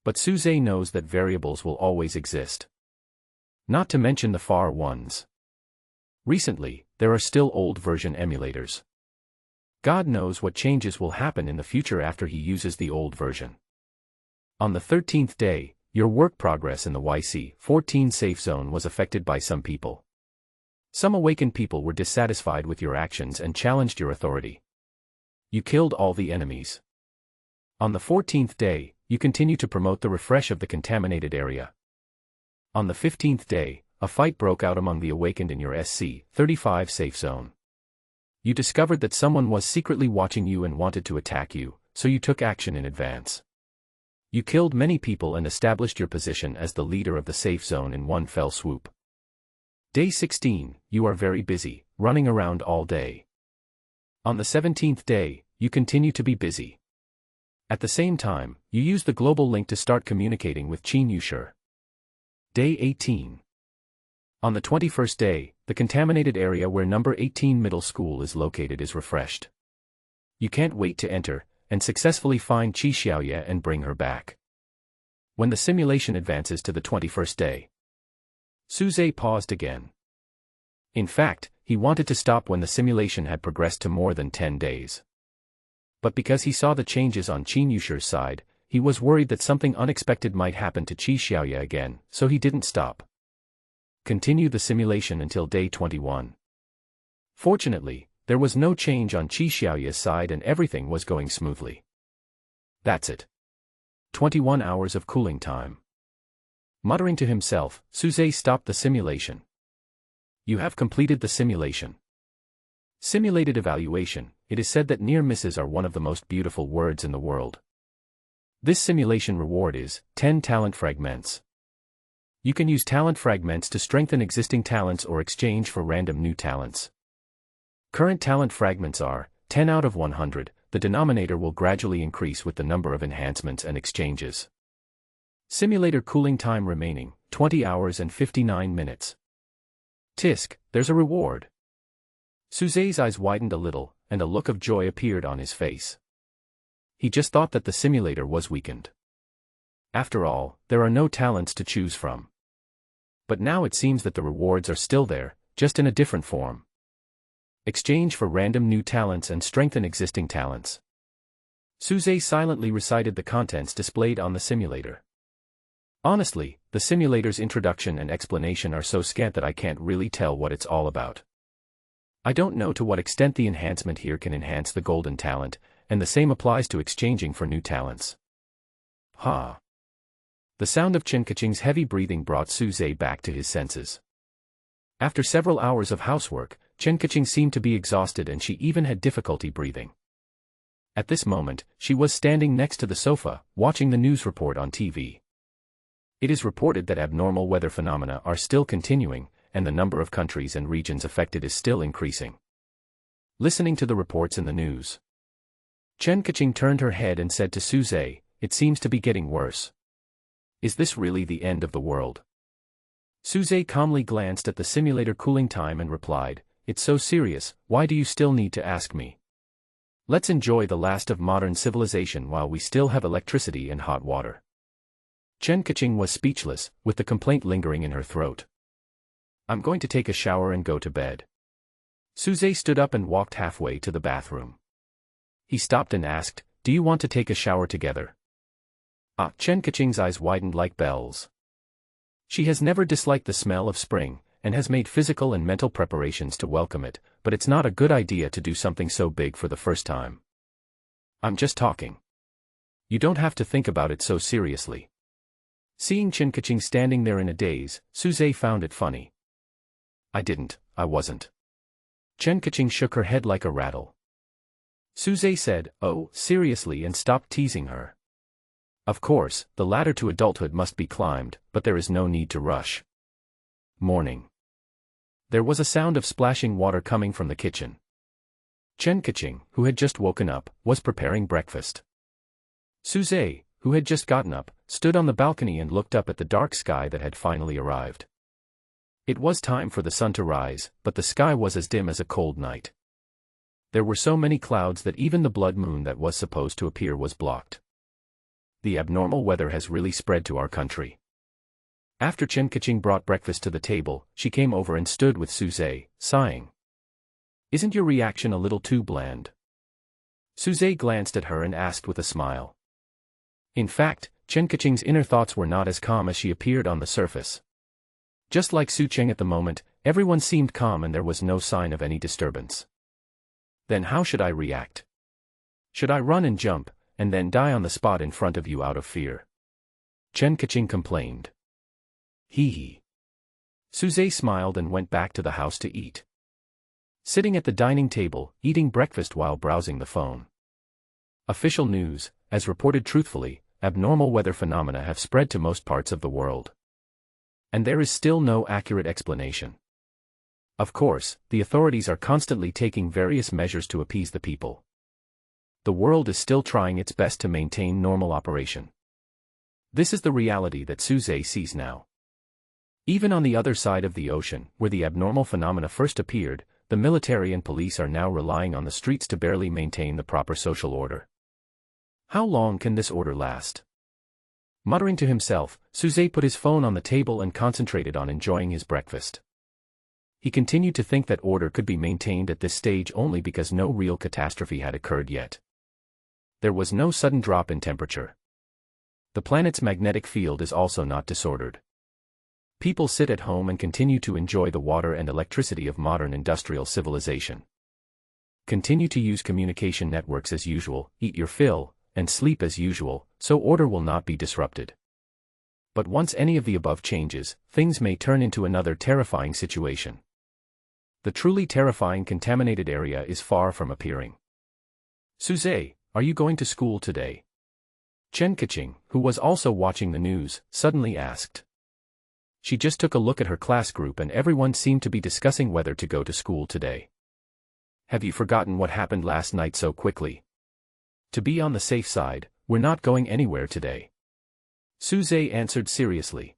But Suze knows that variables will always exist. Not to mention the far ones. Recently, there are still old version emulators. God knows what changes will happen in the future after he uses the old version. On the 13th day, your work progress in the YC-14 safe zone was affected by some people. Some awakened people were dissatisfied with your actions and challenged your authority. You killed all the enemies. On the 14th day, you continue to promote the refresh of the contaminated area. On the 15th day, a fight broke out among the awakened in your SC-35 safe zone. You discovered that someone was secretly watching you and wanted to attack you, so you took action in advance. You killed many people and established your position as the leader of the safe zone in one fell swoop. Day 16, you are very busy, running around all day. On the 17th day, you continue to be busy. At the same time, you use the global link to start communicating with Chen Yushir. Day 18. On the 21st day, the contaminated area where number 18 middle school is located is refreshed. You can't wait to enter, and successfully find Qi Xiaoye and bring her back. When the simulation advances to the 21st day, Suze paused again. In fact, he wanted to stop when the simulation had progressed to more than 10 days. But because he saw the changes on Chen Yushir's side, he was worried that something unexpected might happen to Qi Xiaoye again, so he didn't stop. Continue the simulation until day 21. Fortunately, there was no change on Qi Xiaoye's side and everything was going smoothly. That's it. 21 hours of cooling time. Muttering to himself, Suze stopped the simulation. You have completed the simulation. Simulated evaluation. It is said that near misses are one of the most beautiful words in the world. This simulation reward is 10 talent fragments. You can use talent fragments to strengthen existing talents or exchange for random new talents. Current talent fragments are 10 out of 100. The denominator will gradually increase with the number of enhancements and exchanges. Simulator cooling time remaining 20 hours and 59 minutes. Tisk, there's a reward. Suze's eyes widened a little, and a look of joy appeared on his face. He just thought that the simulator was weakened. After all, there are no talents to choose from. But now it seems that the rewards are still there, just in a different form. Exchange for random new talents and strengthen existing talents. Suze silently recited the contents displayed on the simulator. Honestly, the simulator's introduction and explanation are so scant that I can't really tell what it's all about. I don't know to what extent the enhancement here can enhance the golden talent, and the same applies to exchanging for new talents. Ha! The sound of Chen Kaching's heavy breathing brought Suze back to his senses. After several hours of housework, Chen Kaching seemed to be exhausted and she even had difficulty breathing. At this moment, she was standing next to the sofa, watching the news report on TV. It is reported that abnormal weather phenomena are still continuing, and the number of countries and regions affected is still increasing. Listening to the reports in the news, Chen Kaching turned her head and said to Suze, "It seems to be getting worse. Is this really the end of the world?" Suze calmly glanced at the simulator cooling time and replied, "It's so serious, why do you still need to ask me? Let's enjoy the last of modern civilization while we still have electricity and hot water." Chen Kaching was speechless, with the complaint lingering in her throat. "I'm going to take a shower and go to bed." Suze stood up and walked halfway to the bathroom. He stopped and asked, "Do you want to take a shower together?" Chen Kaching's eyes widened like bells. She has never disliked the smell of spring, and has made physical and mental preparations to welcome it, but it's not a good idea to do something so big for the first time. I'm just talking. You don't have to think about it so seriously. Seeing Chen Kaching standing there in a daze, Suze found it funny. I wasn't. Chen Kaching shook her head like a rattle. Suze said, "Oh, seriously," and stopped teasing her. Of course, the ladder to adulthood must be climbed, but there is no need to rush. Morning. There was a sound of splashing water coming from the kitchen. Chen Kaching, who had just woken up, was preparing breakfast. Suze, who had just gotten up, stood on the balcony and looked up at the dark sky that had finally arrived. It was time for the sun to rise, but the sky was as dim as a cold night. There were so many clouds that even the blood moon that was supposed to appear was blocked. The abnormal weather has really spread to our country. After Chen Kaching brought breakfast to the table, she came over and stood with Suze, sighing. "Isn't your reaction a little too bland?" Suze glanced at her and asked with a smile. In fact, Chen Kaching's inner thoughts were not as calm as she appeared on the surface. Just like Su Cheng at the moment, everyone seemed calm and there was no sign of any disturbance. Then how should I react? Should I run and jump, and then die on the spot in front of you out of fear? Chen Kaching complained. Hee hee. Suze smiled and went back to the house to eat. Sitting at the dining table, eating breakfast while browsing the phone. Official news, as reported truthfully, abnormal weather phenomena have spread to most parts of the world. And there is still no accurate explanation. Of course, the authorities are constantly taking various measures to appease the people. The world is still trying its best to maintain normal operation. This is the reality that Suze sees now. Even on the other side of the ocean, where the abnormal phenomena first appeared, the military and police are now relying on the streets to barely maintain the proper social order. How long can this order last? Muttering to himself, Suze put his phone on the table and concentrated on enjoying his breakfast. He continued to think that order could be maintained at this stage only because no real catastrophe had occurred yet. There was no sudden drop in temperature. The planet's magnetic field is also not disordered. People sit at home and continue to enjoy the water and electricity of modern industrial civilization. Continue to use communication networks as usual, eat your fill, and sleep as usual, so order will not be disrupted. But once any of the above changes, things may turn into another terrifying situation. The truly terrifying contaminated area is far from appearing. Suze, are you going to school today? Chen Kaching, who was also watching the news, suddenly asked. She just took a look at her class group and everyone seemed to be discussing whether to go to school today. Have you forgotten what happened last night so quickly? To be on the safe side, we're not going anywhere today. Suze answered seriously.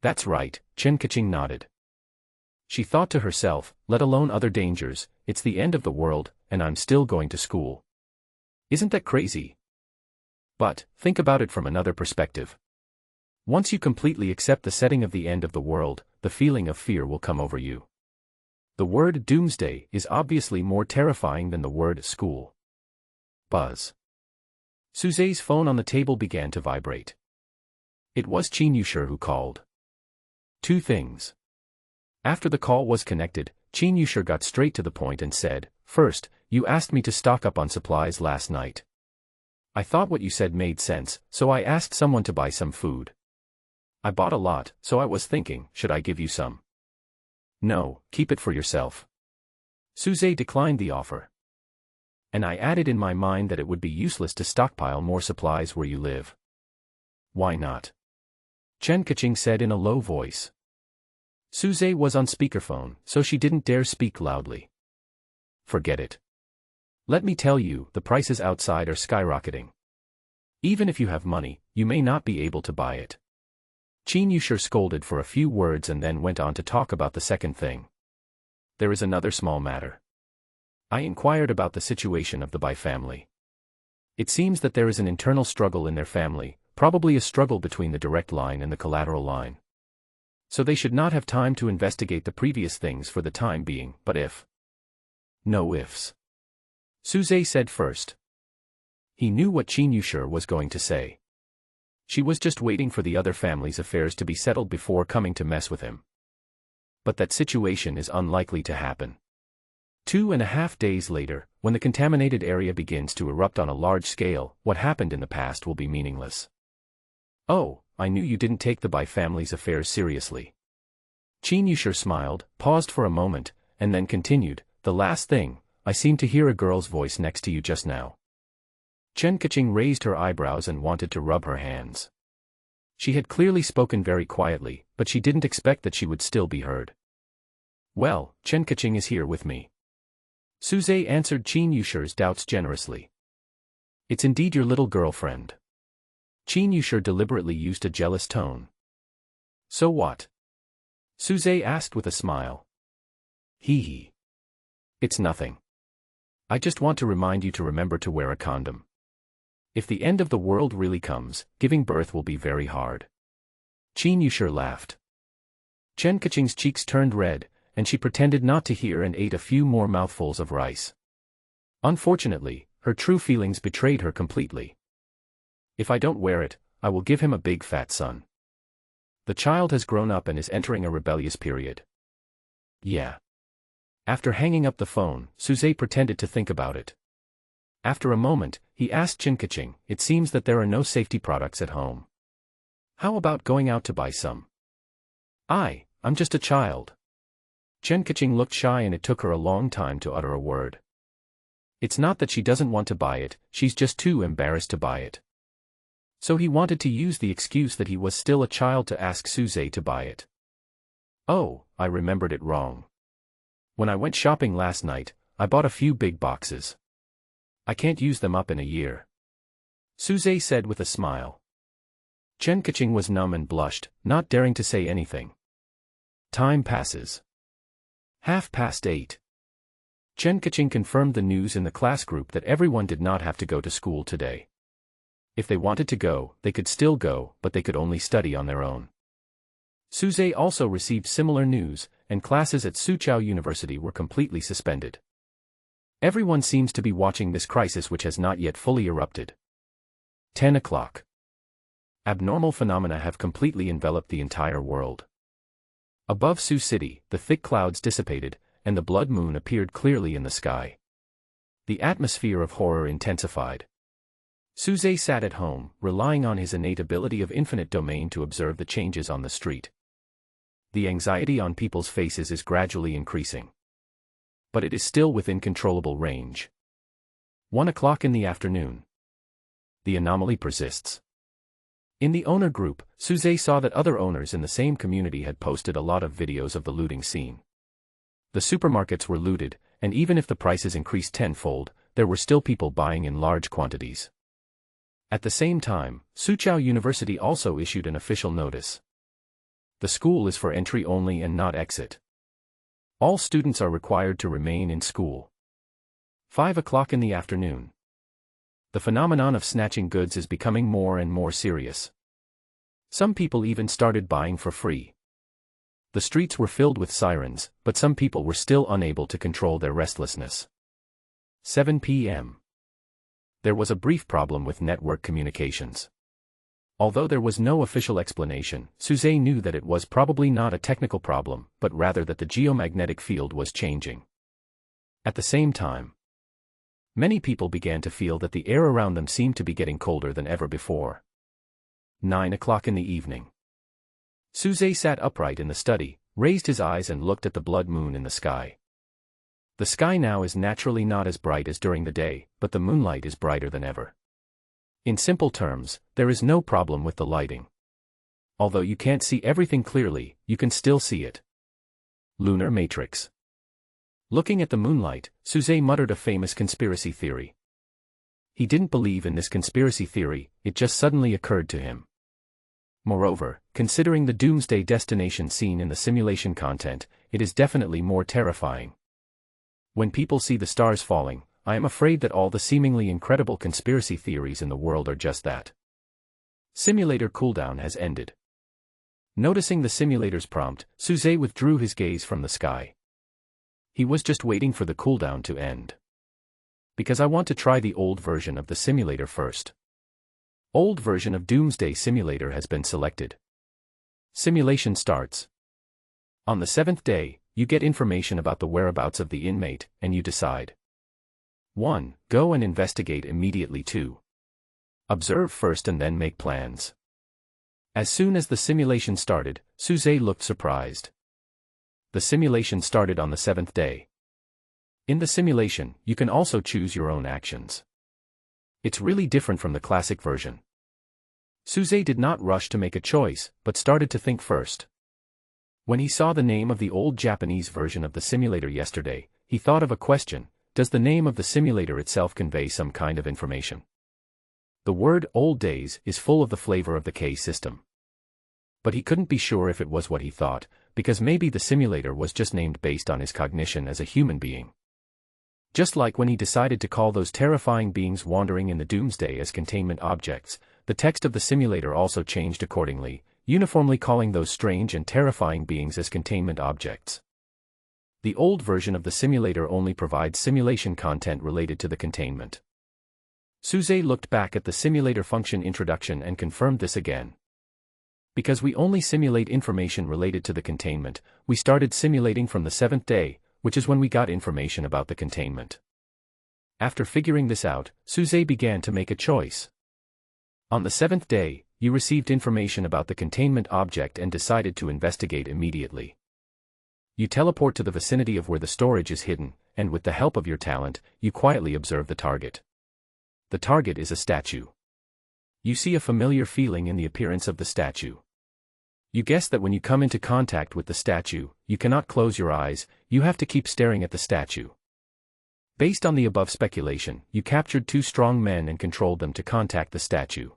That's right, Chen Kaching nodded. She thought to herself, let alone other dangers, it's the end of the world, and I'm still going to school. Isn't that crazy? But, think about it from another perspective. Once you completely accept the setting of the end of the world, the feeling of fear will come over you. The word doomsday is obviously more terrifying than the word school. Buzz. Suze's phone on the table began to vibrate. It was Chen Yushir who called. Two things. After the call was connected, Chen Yushir got straight to the point and said, First, you asked me to stock up on supplies last night. I thought what you said made sense, so I asked someone to buy some food. I bought a lot, so I was thinking, should I give you some? No, keep it for yourself. Suze declined the offer. And I added in my mind that it would be useless to stockpile more supplies where you live. Why not? Chen Kaching said in a low voice. Suze was on speakerphone, so she didn't dare speak loudly. Forget it. Let me tell you, the prices outside are skyrocketing. Even if you have money, you may not be able to buy it. Chen Yushir scolded for a few words and then went on to talk about the second thing. There is another small matter. I inquired about the situation of the Bai family. It seems that there is an internal struggle in their family, probably a struggle between the direct line and the collateral line. So they should not have time to investigate the previous things for the time being, but if. No ifs. Suze said first. He knew what Chen Yushir was going to say. She was just waiting for the other family's affairs to be settled before coming to mess with him. But that situation is unlikely to happen. 2.5 days later, when the contaminated area begins to erupt on a large scale, what happened in the past will be meaningless. Oh, I knew you didn't take the Bai family's affairs seriously. Chen Yushir smiled, paused for a moment, and then continued, the last thing, I seem to hear a girl's voice next to you just now. Chen Kaching raised her eyebrows and wanted to rub her hands. She had clearly spoken very quietly, but she didn't expect that she would still be heard. Well, Chen Kaching is here with me. Suze answered Chen Yushir's doubts generously. It's indeed your little girlfriend. Chen Yushir deliberately used a jealous tone. So what? Suze asked with a smile. Hee hee. It's nothing. I just want to remind you to remember to wear a condom. If the end of the world really comes, giving birth will be very hard. Chen Yushir laughed. Chen Kaching's cheeks turned red, and she pretended not to hear and ate a few more mouthfuls of rice. Unfortunately, her true feelings betrayed her completely. If I don't wear it, I will give him a big fat son. The child has grown up and is entering a rebellious period. Yeah. After hanging up the phone, Suze pretended to think about it. After a moment, he asked Chen Kaching, it seems that there are no safety products at home. How about going out to buy some? I'm just a child. Chen Kaching looked shy and it took her a long time to utter a word. It's not that she doesn't want to buy it, she's just too embarrassed to buy it. So he wanted to use the excuse that he was still a child to ask Suze to buy it. Oh, I remembered it wrong. When I went shopping last night, I bought a few big boxes. I can't use them up in a year. Suze said with a smile. Chen Kaching was numb and blushed, not daring to say anything. Time passes. 8:30. Chen Kaching confirmed the news in the class group that everyone did not have to go to school today. If they wanted to go, they could still go, but they could only study on their own. Suze also received similar news, and classes at Soochow University were completely suspended. Everyone seems to be watching this crisis which has not yet fully erupted. 10 o'clock. Abnormal phenomena have completely enveloped the entire world. Above Sioux City, the thick clouds dissipated, and the blood moon appeared clearly in the sky. The atmosphere of horror intensified. Suze sat at home, relying on his innate ability of infinite domain to observe the changes on the street. The anxiety on people's faces is gradually increasing. But it is still within controllable range. 1 o'clock in the afternoon. The anomaly persists. In the owner group, Suze saw that other owners in the same community had posted a lot of videos of the looting scene. The supermarkets were looted, and even if the prices increased tenfold, there were still people buying in large quantities. At the same time, Soochow University also issued an official notice. The school is for entry only and not exit. All students are required to remain in school. 5 o'clock in the afternoon. The phenomenon of snatching goods is becoming more and more serious. Some people even started buying for free. The streets were filled with sirens, but some people were still unable to control their restlessness. 7 p.m. There was a brief problem with network communications. Although there was no official explanation, Suze knew that it was probably not a technical problem, but rather that the geomagnetic field was changing. At the same time, many people began to feel that the air around them seemed to be getting colder than ever before. 9 o'clock in the evening. Suze sat upright in the study, raised his eyes and looked at the blood moon in the sky. The sky now is naturally not as bright as during the day, but the moonlight is brighter than ever. In simple terms, there is no problem with the lighting. Although you can't see everything clearly, you can still see it. Lunar matrix. Looking at the moonlight, Suze muttered a famous conspiracy theory. He didn't believe in this conspiracy theory, it just suddenly occurred to him. Moreover, considering the doomsday destination seen in the simulation content, it is definitely more terrifying. When people see the stars falling, I am afraid that all the seemingly incredible conspiracy theories in the world are just that. Simulator cooldown has ended. Noticing the simulator's prompt, Suze withdrew his gaze from the sky. He was just waiting for the cooldown to end. Because I want to try the old version of the simulator first. Old version of Doomsday Simulator has been selected. Simulation starts. On the 7th day, you get information about the whereabouts of the inmate, and you decide. 1. Go and investigate immediately. 2. Observe first and then make plans. As soon as the simulation started, Suze looked surprised. The simulation started on the 7th day. In the simulation, you can also choose your own actions. It's really different from the classic version. Suze did not rush to make a choice, but started to think first. When he saw the name of the old Japanese version of the simulator yesterday, he thought of a question: does the name of the simulator itself convey some kind of information? The word "old days" is full of the flavor of the K system. But he couldn't be sure if it was what he thought, because maybe the simulator was just named based on his cognition as a human being. Just like when he decided to call those terrifying beings wandering in the Doomsday as containment objects, the text of the simulator also changed accordingly, uniformly calling those strange and terrifying beings as containment objects. The old version of the simulator only provides simulation content related to the containment. Suze looked back at the simulator function introduction and confirmed this again. Because we only simulate information related to the containment, we started simulating from the 7th day, which is when we got information about the containment. After figuring this out, Suze began to make a choice. On the 7th day, you received information about the containment object and decided to investigate immediately. You teleport to the vicinity of where the storage is hidden, and with the help of your talent, you quietly observe the target. The target is a statue. You see a familiar feeling in the appearance of the statue. You guess that when you come into contact with the statue, you cannot close your eyes, you have to keep staring at the statue. Based on the above speculation, you captured 2 strong men and controlled them to contact the statue.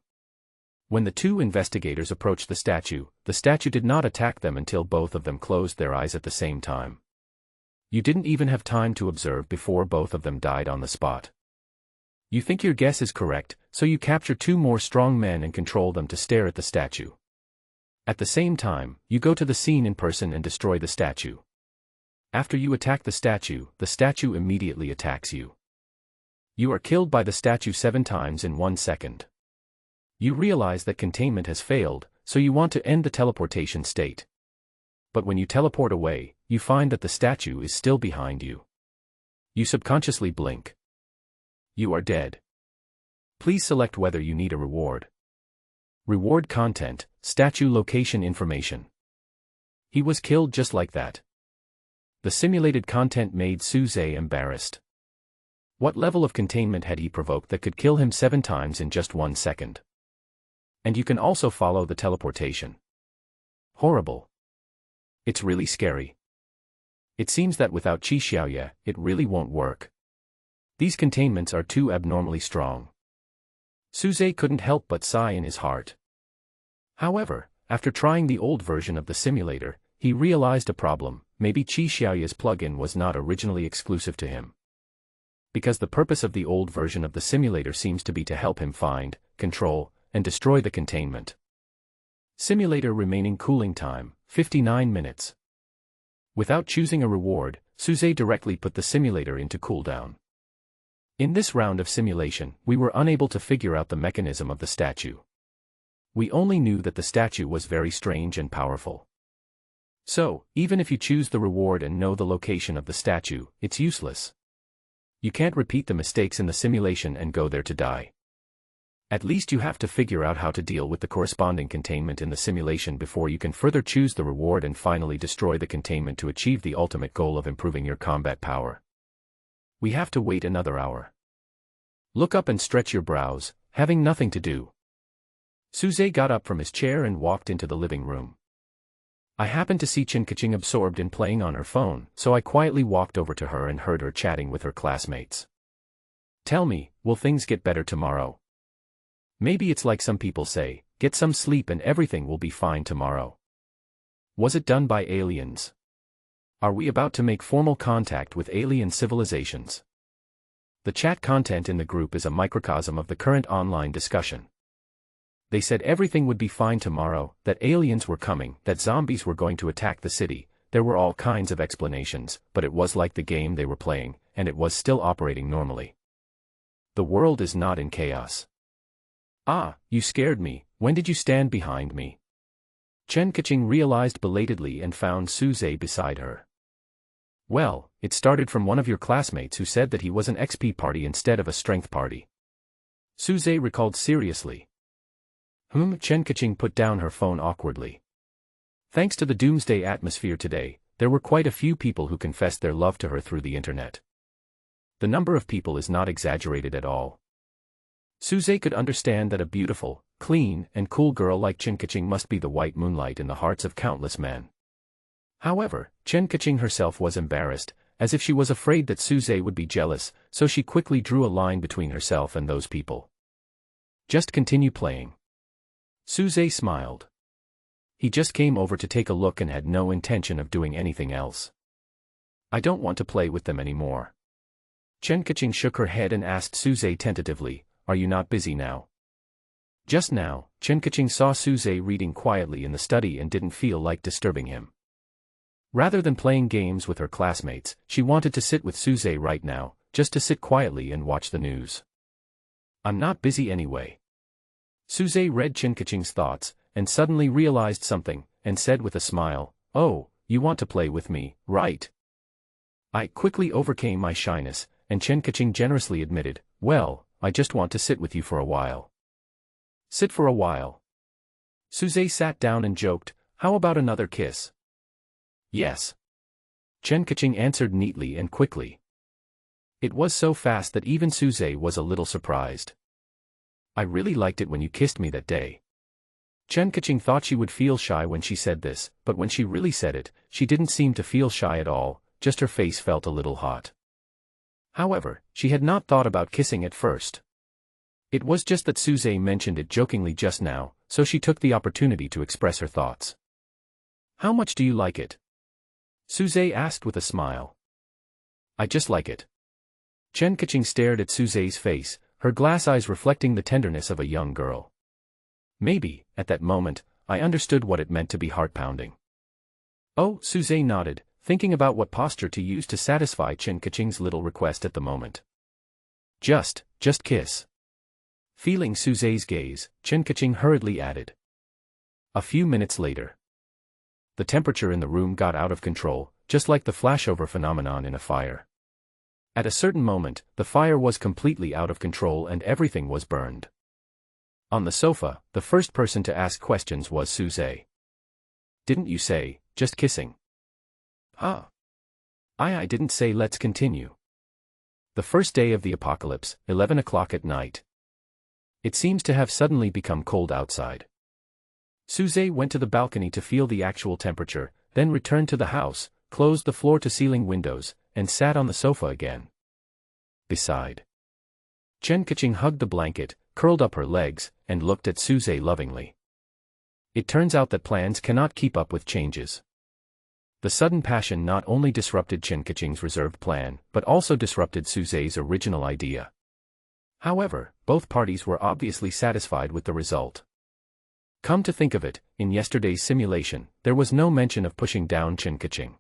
When the 2 investigators approached the statue did not attack them until both of them closed their eyes at the same time. You didn't even have time to observe before both of them died on the spot. You think your guess is correct, so you capture 2 more strong men and control them to stare at the statue. At the same time, you go to the scene in person and destroy the statue. After you attack the statue immediately attacks you. You are killed by the statue 7 times in 1 second. You realize that containment has failed, so you want to end the teleportation state. But when you teleport away, you find that the statue is still behind you. You subconsciously blink. You are dead. Please select whether you need a reward. Reward content, statue location information. He was killed just like that. The simulated content made Suze embarrassed. What level of containment had he provoked that could kill him 7 times in just 1 second? And you can also follow the teleportation. Horrible. It's really scary. It seems that without Qi, it really won't work. These containments are too abnormally strong. Suze couldn't help but sigh in his heart. However, after trying the old version of the simulator, he realized a problem: maybe Qi's plugin was not originally exclusive to him. Because the purpose of the old version of the simulator seems to be to help him find, control, and destroy the containment. Simulator remaining cooling time, 59 minutes. Without choosing a reward, Suze directly put the simulator into cooldown. In this round of simulation, we were unable to figure out the mechanism of the statue. We only knew that the statue was very strange and powerful. So, even if you choose the reward and know the location of the statue, it's useless. You can't repeat the mistakes in the simulation and go there to die. At least you have to figure out how to deal with the corresponding containment in the simulation before you can further choose the reward and finally destroy the containment to achieve the ultimate goal of improving your combat power. We have to wait another hour. Look up and stretch your brows, having nothing to do. Suze got up from his chair and walked into the living room. I happened to see Kaching absorbed in playing on her phone, so I quietly walked over to her and heard her chatting with her classmates. Tell me, will things get better tomorrow? Maybe it's like some people say, get some sleep and everything will be fine tomorrow. Was it done by aliens? Are we about to make formal contact with alien civilizations? The chat content in the group is a microcosm of the current online discussion. They said everything would be fine tomorrow, that aliens were coming, that zombies were going to attack the city. There were all kinds of explanations, but it was like the game they were playing, and it was still operating normally. The world is not in chaos. Ah, you scared me. When did you stand behind me? Chen Kaching realized belatedly and found Suze beside her. Well, it started from one of your classmates who said that he was an XP party instead of a strength party. Suze recalled seriously. Chen Kaching put down her phone awkwardly. Thanks to the doomsday atmosphere today, there were quite a few people who confessed their love to her through the internet. The number of people is not exaggerated at all. Suze could understand that a beautiful, clean, and cool girl like Chen Kaching must be the white moonlight in the hearts of countless men. However, Chen Kaching herself was embarrassed, as if she was afraid that Suze would be jealous, so she quickly drew a line between herself and those people. Just continue playing. Suze smiled. He just came over to take a look and had no intention of doing anything else. I don't want to play with them anymore. Chen Kaching shook her head and asked Suze tentatively, are you not busy now? Just now, Chen Kaching saw Suze reading quietly in the study and didn't feel like disturbing him. Rather than playing games with her classmates, she wanted to sit with Suze right now, just to sit quietly and watch the news. I'm not busy anyway. Suze read Chen Kaching's thoughts, and suddenly realized something, and said with a smile, oh, you want to play with me, right? I quickly overcame my shyness, and Chen Kaching generously admitted, well, I just want to sit with you for a while. Sit for a while. Suze sat down and joked, how about another kiss? Yes. Chen Kaching answered neatly and quickly. It was so fast that even Suze was a little surprised. I really liked it when you kissed me that day. Chen Kaching thought she would feel shy when she said this, but when she really said it, she didn't seem to feel shy at all, just her face felt a little hot. However, she had not thought about kissing at first. It was just that Suze mentioned it jokingly just now, so she took the opportunity to express her thoughts. How much do you like it? Suze asked with a smile. I just like it. Chen Kaching stared at Suze's face, her glass eyes reflecting the tenderness of a young girl. Maybe, at that moment, I understood what it meant to be heart-pounding. Oh, Suze nodded, thinking about what posture to use to satisfy Chen Kaching's little request at the moment. Just kiss. Feeling Suze's gaze, Chen Kaching hurriedly added. A few minutes later. The temperature in the room got out of control, just like the flashover phenomenon in a fire. At a certain moment, the fire was completely out of control and everything was burned. On the sofa, the first person to ask questions was Suze. Didn't you say, just kissing? Huh? I didn't say let's continue. The first day of the apocalypse, 11 o'clock at night. It seems to have suddenly become cold outside. Suze went to the balcony to feel the actual temperature, then returned to the house, closed the floor-to-ceiling windows, and sat on the sofa again. Beside. Chen Kaching hugged the blanket, curled up her legs, and looked at Suze lovingly. It turns out that plans cannot keep up with changes. The sudden passion not only disrupted Chen Kaching's reserved plan, but also disrupted Suze's original idea. However, both parties were obviously satisfied with the result. Come to think of it, in yesterday's simulation, there was no mention of pushing down Chen Kaching.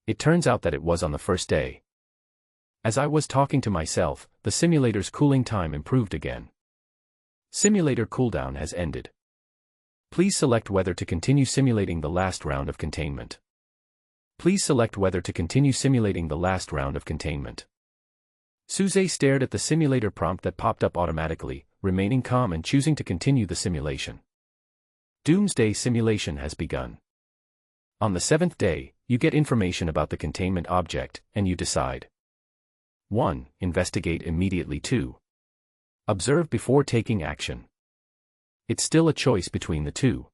It turns out that it was on the first day. As I was talking to myself, the simulator's cooling time improved again. Simulator cooldown has ended. Please select whether to continue simulating the last round of containment. Please select whether to continue simulating the last round of containment. Suze stared at the simulator prompt that popped up automatically, remaining calm and choosing to continue the simulation. Doomsday simulation has begun. On the 7th day, you get information about the containment object, and you decide. 1. Investigate immediately. 2. Observe before taking action. It's still a choice between the two.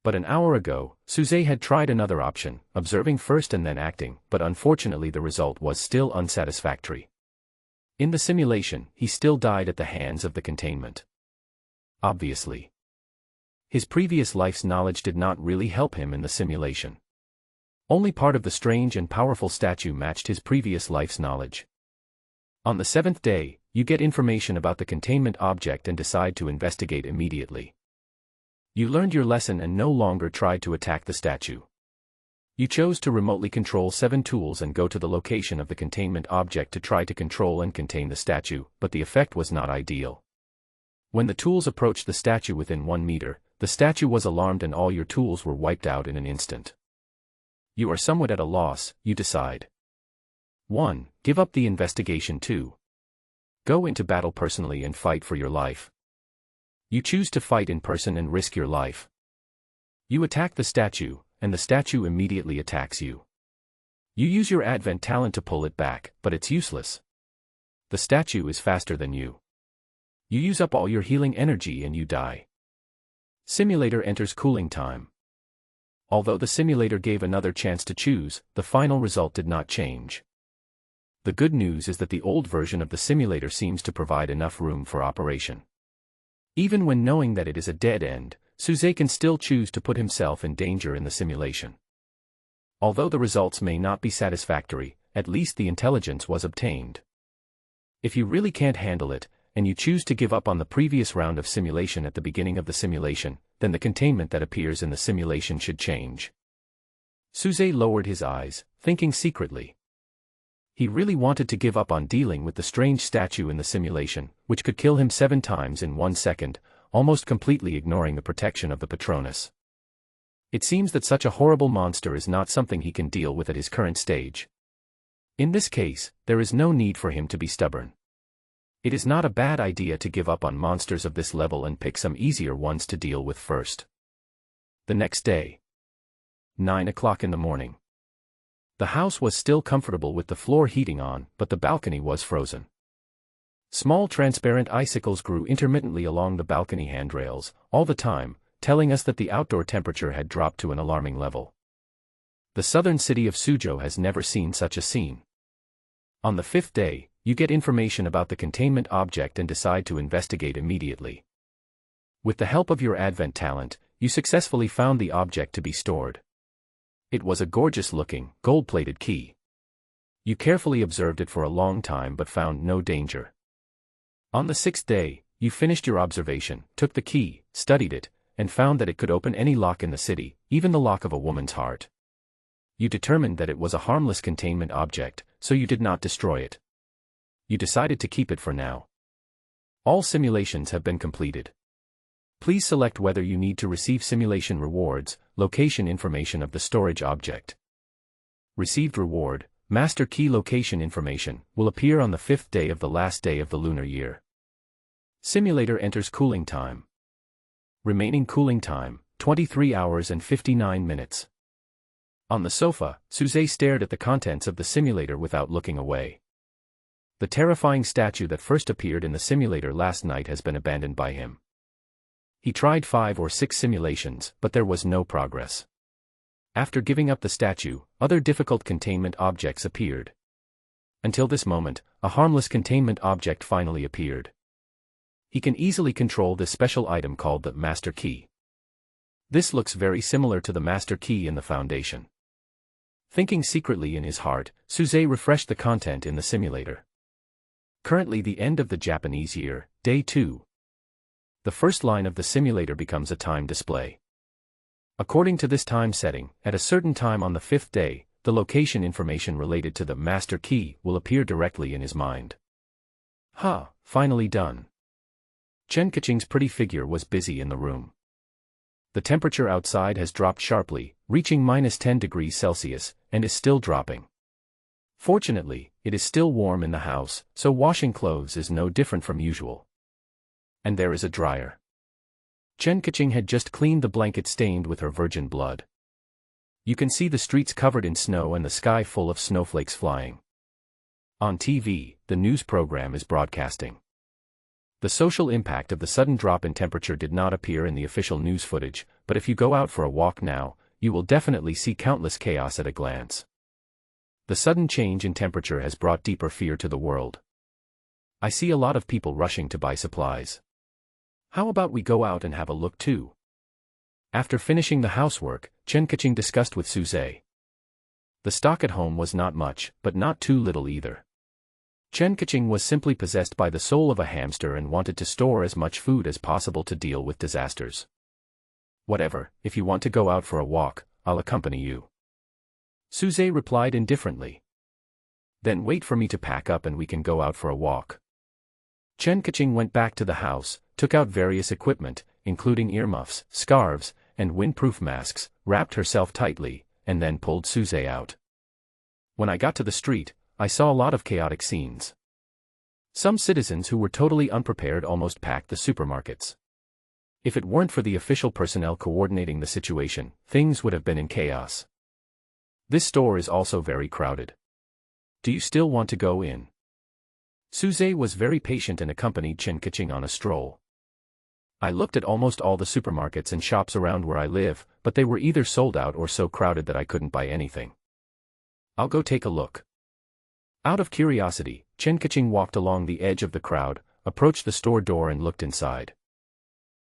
But an hour ago, Suze had tried another option, observing first and then acting, but unfortunately the result was still unsatisfactory. In the simulation, he still died at the hands of the containment. Obviously. His previous life's knowledge did not really help him in the simulation. Only part of the strange and powerful statue matched his previous life's knowledge. On the 7th day, you get information about the containment object and decide to investigate immediately. You learned your lesson and no longer tried to attack the statue. You chose to remotely control 7 tools and go to the location of the containment object to try to control and contain the statue, but the effect was not ideal. When the tools approached the statue within 1 meter, the statue was alarmed and all your tools were wiped out in an instant. You are somewhat at a loss, you decide. 1. Give up the investigation. 2. Go into battle personally and fight for your life. You choose to fight in person and risk your life. You attack the statue, and the statue immediately attacks you. You use your advent talent to pull it back, but it's useless. The statue is faster than you. You use up all your healing energy and you die. Simulator enters cooling time. Although the simulator gave another chance to choose, the final result did not change. The good news is that the old version of the simulator seems to provide enough room for operation. Even when knowing that it is a dead end, Suze can still choose to put himself in danger in the simulation. Although the results may not be satisfactory, at least the intelligence was obtained. If you really can't handle it, and you choose to give up on the previous round of simulation at the beginning of the simulation, then the containment that appears in the simulation should change. Suze lowered his eyes, thinking secretly. He really wanted to give up on dealing with the strange statue in the simulation, which could kill him 7 times in 1 second, almost completely ignoring the protection of the Patronus. It seems that such a horrible monster is not something he can deal with at his current stage. In this case, there is no need for him to be stubborn. It is not a bad idea to give up on monsters of this level and pick some easier ones to deal with first. The next day. 9 o'clock in the morning. The house was still comfortable with the floor heating on, but the balcony was frozen. Small transparent icicles grew intermittently along the balcony handrails, all the time, telling us that the outdoor temperature had dropped to an alarming level. The southern city of Suzhou has never seen such a scene. On the 5th day, you get information about the containment object and decide to investigate immediately. With the help of your advent talent, you successfully found the object to be stored. It was a gorgeous-looking, gold-plated key. You carefully observed it for a long time but found no danger. On the 6th day, you finished your observation, took the key, studied it, and found that it could open any lock in the city, even the lock of a woman's heart. You determined that it was a harmless containment object, so you did not destroy it. You decided to keep it for now. All simulations have been completed. Please select whether you need to receive simulation rewards, location information of the storage object. Received reward, master key location information, will appear on the 5th day of the last day of the lunar year. Simulator enters cooling time. Remaining cooling time, 23 hours and 59 minutes. On the sofa, Suze stared at the contents of the simulator without looking away. The terrifying statue that first appeared in the simulator last night has been abandoned by him. He tried 5 or 6 simulations, but there was no progress. After giving up the statue, other difficult containment objects appeared. Until this moment, a harmless containment object finally appeared. He can easily control this special item called the Master Key. This looks very similar to the Master Key in the Foundation. Thinking secretly in his heart, Suze refreshed the content in the simulator. Currently the end of the Japanese year, day 2. The first line of the simulator becomes a time display. According to this time setting, at a certain time on the 5th day, the location information related to the Master Key will appear directly in his mind. Finally done. Chen Kaching's pretty figure was busy in the room. The temperature outside has dropped sharply, reaching -10 degrees Celsius, and is still dropping. Fortunately, it is still warm in the house, so washing clothes is no different from usual. And there is a dryer. Chen Kaching had just cleaned the blanket stained with her virgin blood. You can see the streets covered in snow and the sky full of snowflakes flying. On TV, the news program is broadcasting. The social impact of the sudden drop in temperature did not appear in the official news footage, but if you go out for a walk now, you will definitely see countless chaos at a glance. The sudden change in temperature has brought deeper fear to the world. I see a lot of people rushing to buy supplies. How about we go out and have a look too? After finishing the housework, Chen Kaching discussed with Suze. The stock at home was not much, but not too little either. Chen Kaching was simply possessed by the soul of a hamster and wanted to store as much food as possible to deal with disasters. Whatever, if you want to go out for a walk, I'll accompany you. Suze replied indifferently. Then wait for me to pack up and we can go out for a walk. Chen Kaching went back to the house, took out various equipment, including earmuffs, scarves, and windproof masks, wrapped herself tightly, and then pulled Suze out. When I got to the street, I saw a lot of chaotic scenes. Some citizens who were totally unprepared almost packed the supermarkets. If it weren't for the official personnel coordinating the situation, things would have been in chaos. This store is also very crowded. Do you still want to go in? Suze was very patient and accompanied Chen Kaching on a stroll. I looked at almost all the supermarkets and shops around where I live, but they were either sold out or so crowded that I couldn't buy anything. I'll go take a look. Out of curiosity, Chen Kaching walked along the edge of the crowd, approached the store door and looked inside.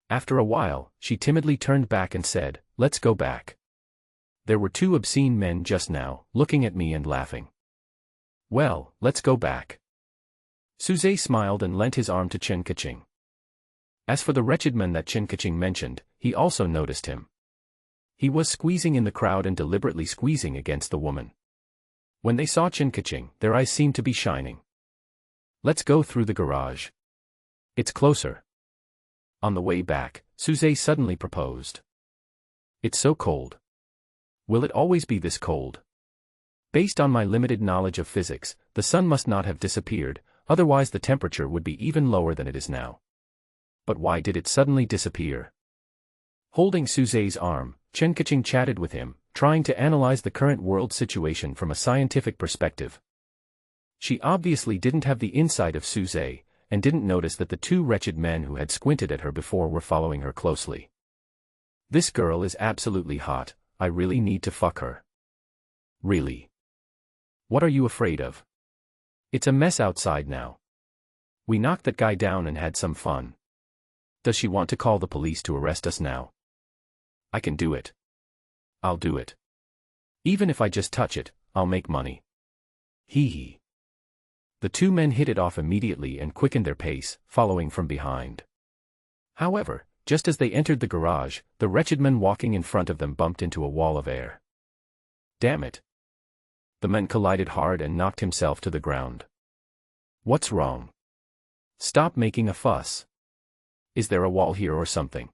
After a while, she timidly turned back and said, "Let's go back." There were two obscene men just now, looking at me and laughing. Well, let's go back. Suze smiled and lent his arm to Chen Kaching. As for the wretched man that Chen Kaching mentioned, he also noticed him. He was squeezing in the crowd and deliberately squeezing against the woman. When they saw Chen Kaching, their eyes seemed to be shining. Let's go through the garage. It's closer. On the way back, Suze suddenly proposed. It's so cold. Will it always be this cold? Based on my limited knowledge of physics, the sun must not have disappeared, otherwise the temperature would be even lower than it is now. But why did it suddenly disappear? Holding Suze's arm, Chen Kaching chatted with him, trying to analyze the current world situation from a scientific perspective. She obviously didn't have the insight of Suze, and didn't notice that the two wretched men who had squinted at her before were following her closely. This girl is absolutely hot, I really need to fuck her. Really? What are you afraid of? It's a mess outside now. We knocked that guy down and had some fun. Does she want to call the police to arrest us now? I can do it. I'll do it. Even if I just touch it, I'll make money. Hee hee. The two men hit it off immediately and quickened their pace, following from behind. However, just as they entered the garage, the wretched man walking in front of them bumped into a wall of air. Damn it. The man collided hard and knocked himself to the ground. What's wrong? Stop making a fuss. Is there a wall here or something?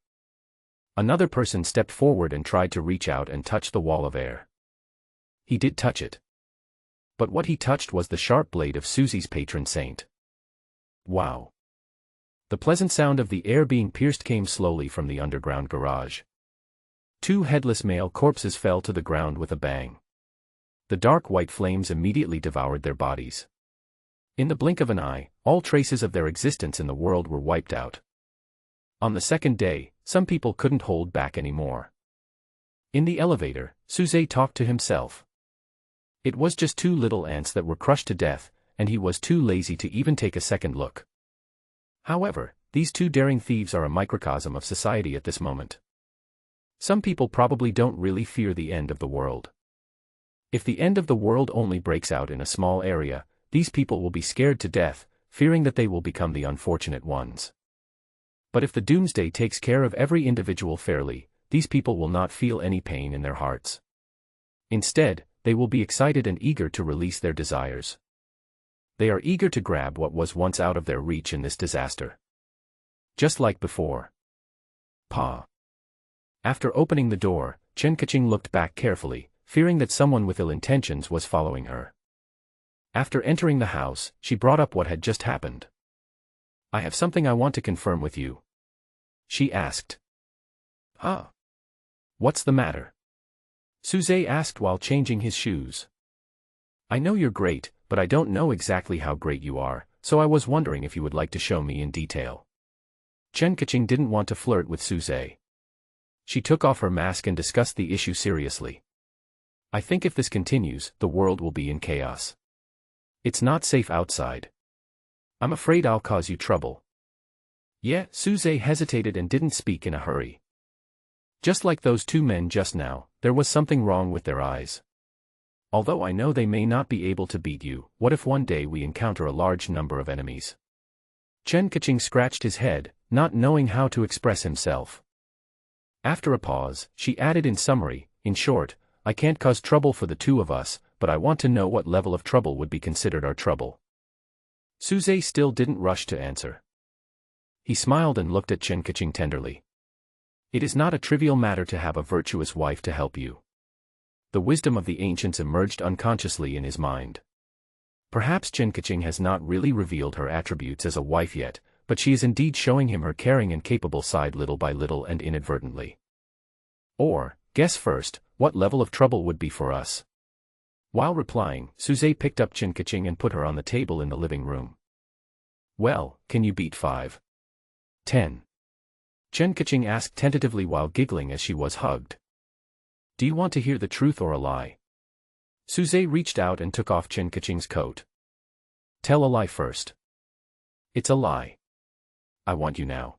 Another person stepped forward and tried to reach out and touch the wall of air. He did touch it. But what he touched was the sharp blade of Susie's patron saint. Wow. The pleasant sound of the air being pierced came slowly from the underground garage. Two headless male corpses fell to the ground with a bang. The dark white flames immediately devoured their bodies. In the blink of an eye, all traces of their existence in the world were wiped out. On the second day, some people couldn't hold back anymore. In the elevator, Suze talked to himself. It was just two little ants that were crushed to death, and he was too lazy to even take a second look. However, these two daring thieves are a microcosm of society at this moment. Some people probably don't really fear the end of the world. If the end of the world only breaks out in a small area, these people will be scared to death, fearing that they will become the unfortunate ones. But if the doomsday takes care of every individual fairly, these people will not feel any pain in their hearts. Instead, they will be excited and eager to release their desires. They are eager to grab what was once out of their reach in this disaster. Just like before. Pa. After opening the door, Chen Kaching looked back carefully, fearing that someone with ill intentions was following her. After entering the house, she brought up what had just happened. I have something I want to confirm with you. She asked. Huh? What's the matter? Suze asked while changing his shoes. I know you're great, but I don't know exactly how great you are, so I was wondering if you would like to show me in detail. Chen Kaching didn't want to flirt with Suze. She took off her mask and discussed the issue seriously. I think if this continues, the world will be in chaos. It's not safe outside. I'm afraid I'll cause you trouble. Yeah, Suze hesitated and didn't speak in a hurry. Just like those two men just now, there was something wrong with their eyes. Although I know they may not be able to beat you, what if one day we encounter a large number of enemies? Chen Kaching scratched his head, not knowing how to express himself. After a pause, she added in summary, in short, I can't cause trouble for the two of us, but I want to know what level of trouble would be considered our trouble. Suze still didn't rush to answer. He smiled and looked at Chen Kaching tenderly. It is not a trivial matter to have a virtuous wife to help you. The wisdom of the ancients emerged unconsciously in his mind. Perhaps Kaching has not really revealed her attributes as a wife yet, but she is indeed showing him her caring and capable side little by little and inadvertently. Or, guess first, what level of trouble would be for us? While replying, Suze picked up Kaching and put her on the table in the living room. Well, can you beat 5? 10. Kaching asked tentatively while giggling as she was hugged. Do you want to hear the truth or a lie? Suze reached out and took off Kaching's coat. Tell a lie first. It's a lie. I want you now.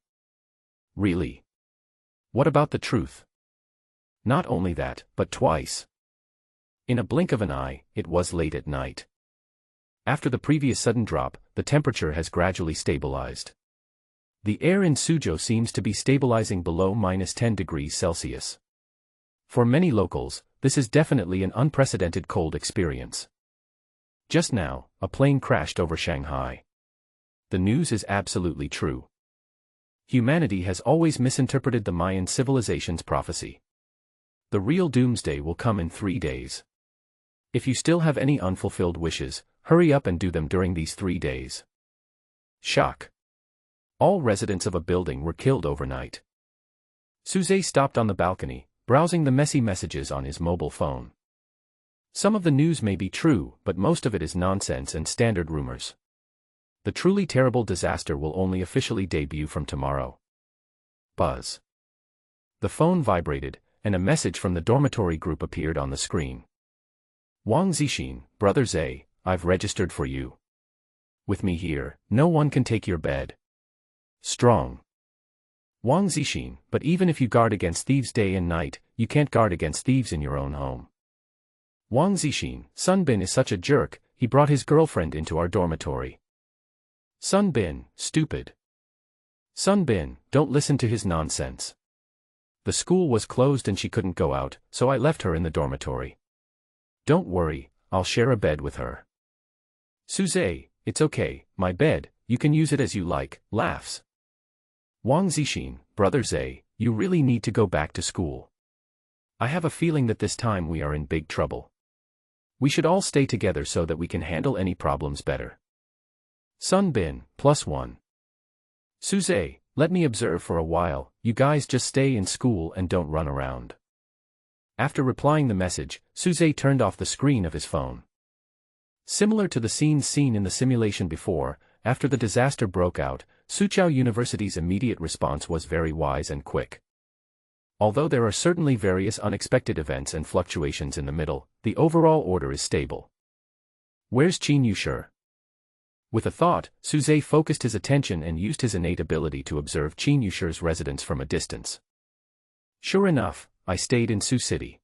Really? What about the truth? Not only that, but twice. In a blink of an eye, it was late at night. After the previous sudden drop, the temperature has gradually stabilized. The air in Suzhou seems to be stabilizing below -10 degrees Celsius. For many locals, this is definitely an unprecedented cold experience. Just now, a plane crashed over Shanghai. The news is absolutely true. Humanity has always misinterpreted the Mayan civilization's prophecy. The real doomsday will come in 3 days. If you still have any unfulfilled wishes, hurry up and do them during these 3 days. Shock. All residents of a building were killed overnight. Suze stopped on the balcony, browsing the messy messages on his mobile phone. Some of the news may be true, but most of it is nonsense and standard rumors. The truly terrible disaster will only officially debut from tomorrow. Buzz. The phone vibrated, and a message from the dormitory group appeared on the screen. Wang Zixin, Brother Zhe, I've registered for you. With me here, no one can take your bed. Strong. Wang Zixin, but even if you guard against thieves day and night, you can't guard against thieves in your own home. Wang Zixin, Sun Bin is such a jerk, he brought his girlfriend into our dormitory. Sun Bin, stupid. Sun Bin, don't listen to his nonsense. The school was closed and she couldn't go out, so I left her in the dormitory. Don't worry, I'll share a bed with her. Suze, it's okay, my bed, you can use it as you like, laughs. Wang Zixin, Brother Zhe, you really need to go back to school. I have a feeling that this time we are in big trouble. We should all stay together so that we can handle any problems better. Sun Bin, +1. Suze, let me observe for a while, you guys just stay in school and don't run around. After replying the message, Suze turned off the screen of his phone. Similar to the scenes seen in the simulation before, after the disaster broke out, Suzhou University's immediate response was very wise and quick. Although there are certainly various unexpected events and fluctuations in the middle, the overall order is stable. Where's Chen Yushi? With a thought, Suze focused his attention and used his innate ability to observe Chen Yushi's residence from a distance. Sure enough, I stayed in Su City.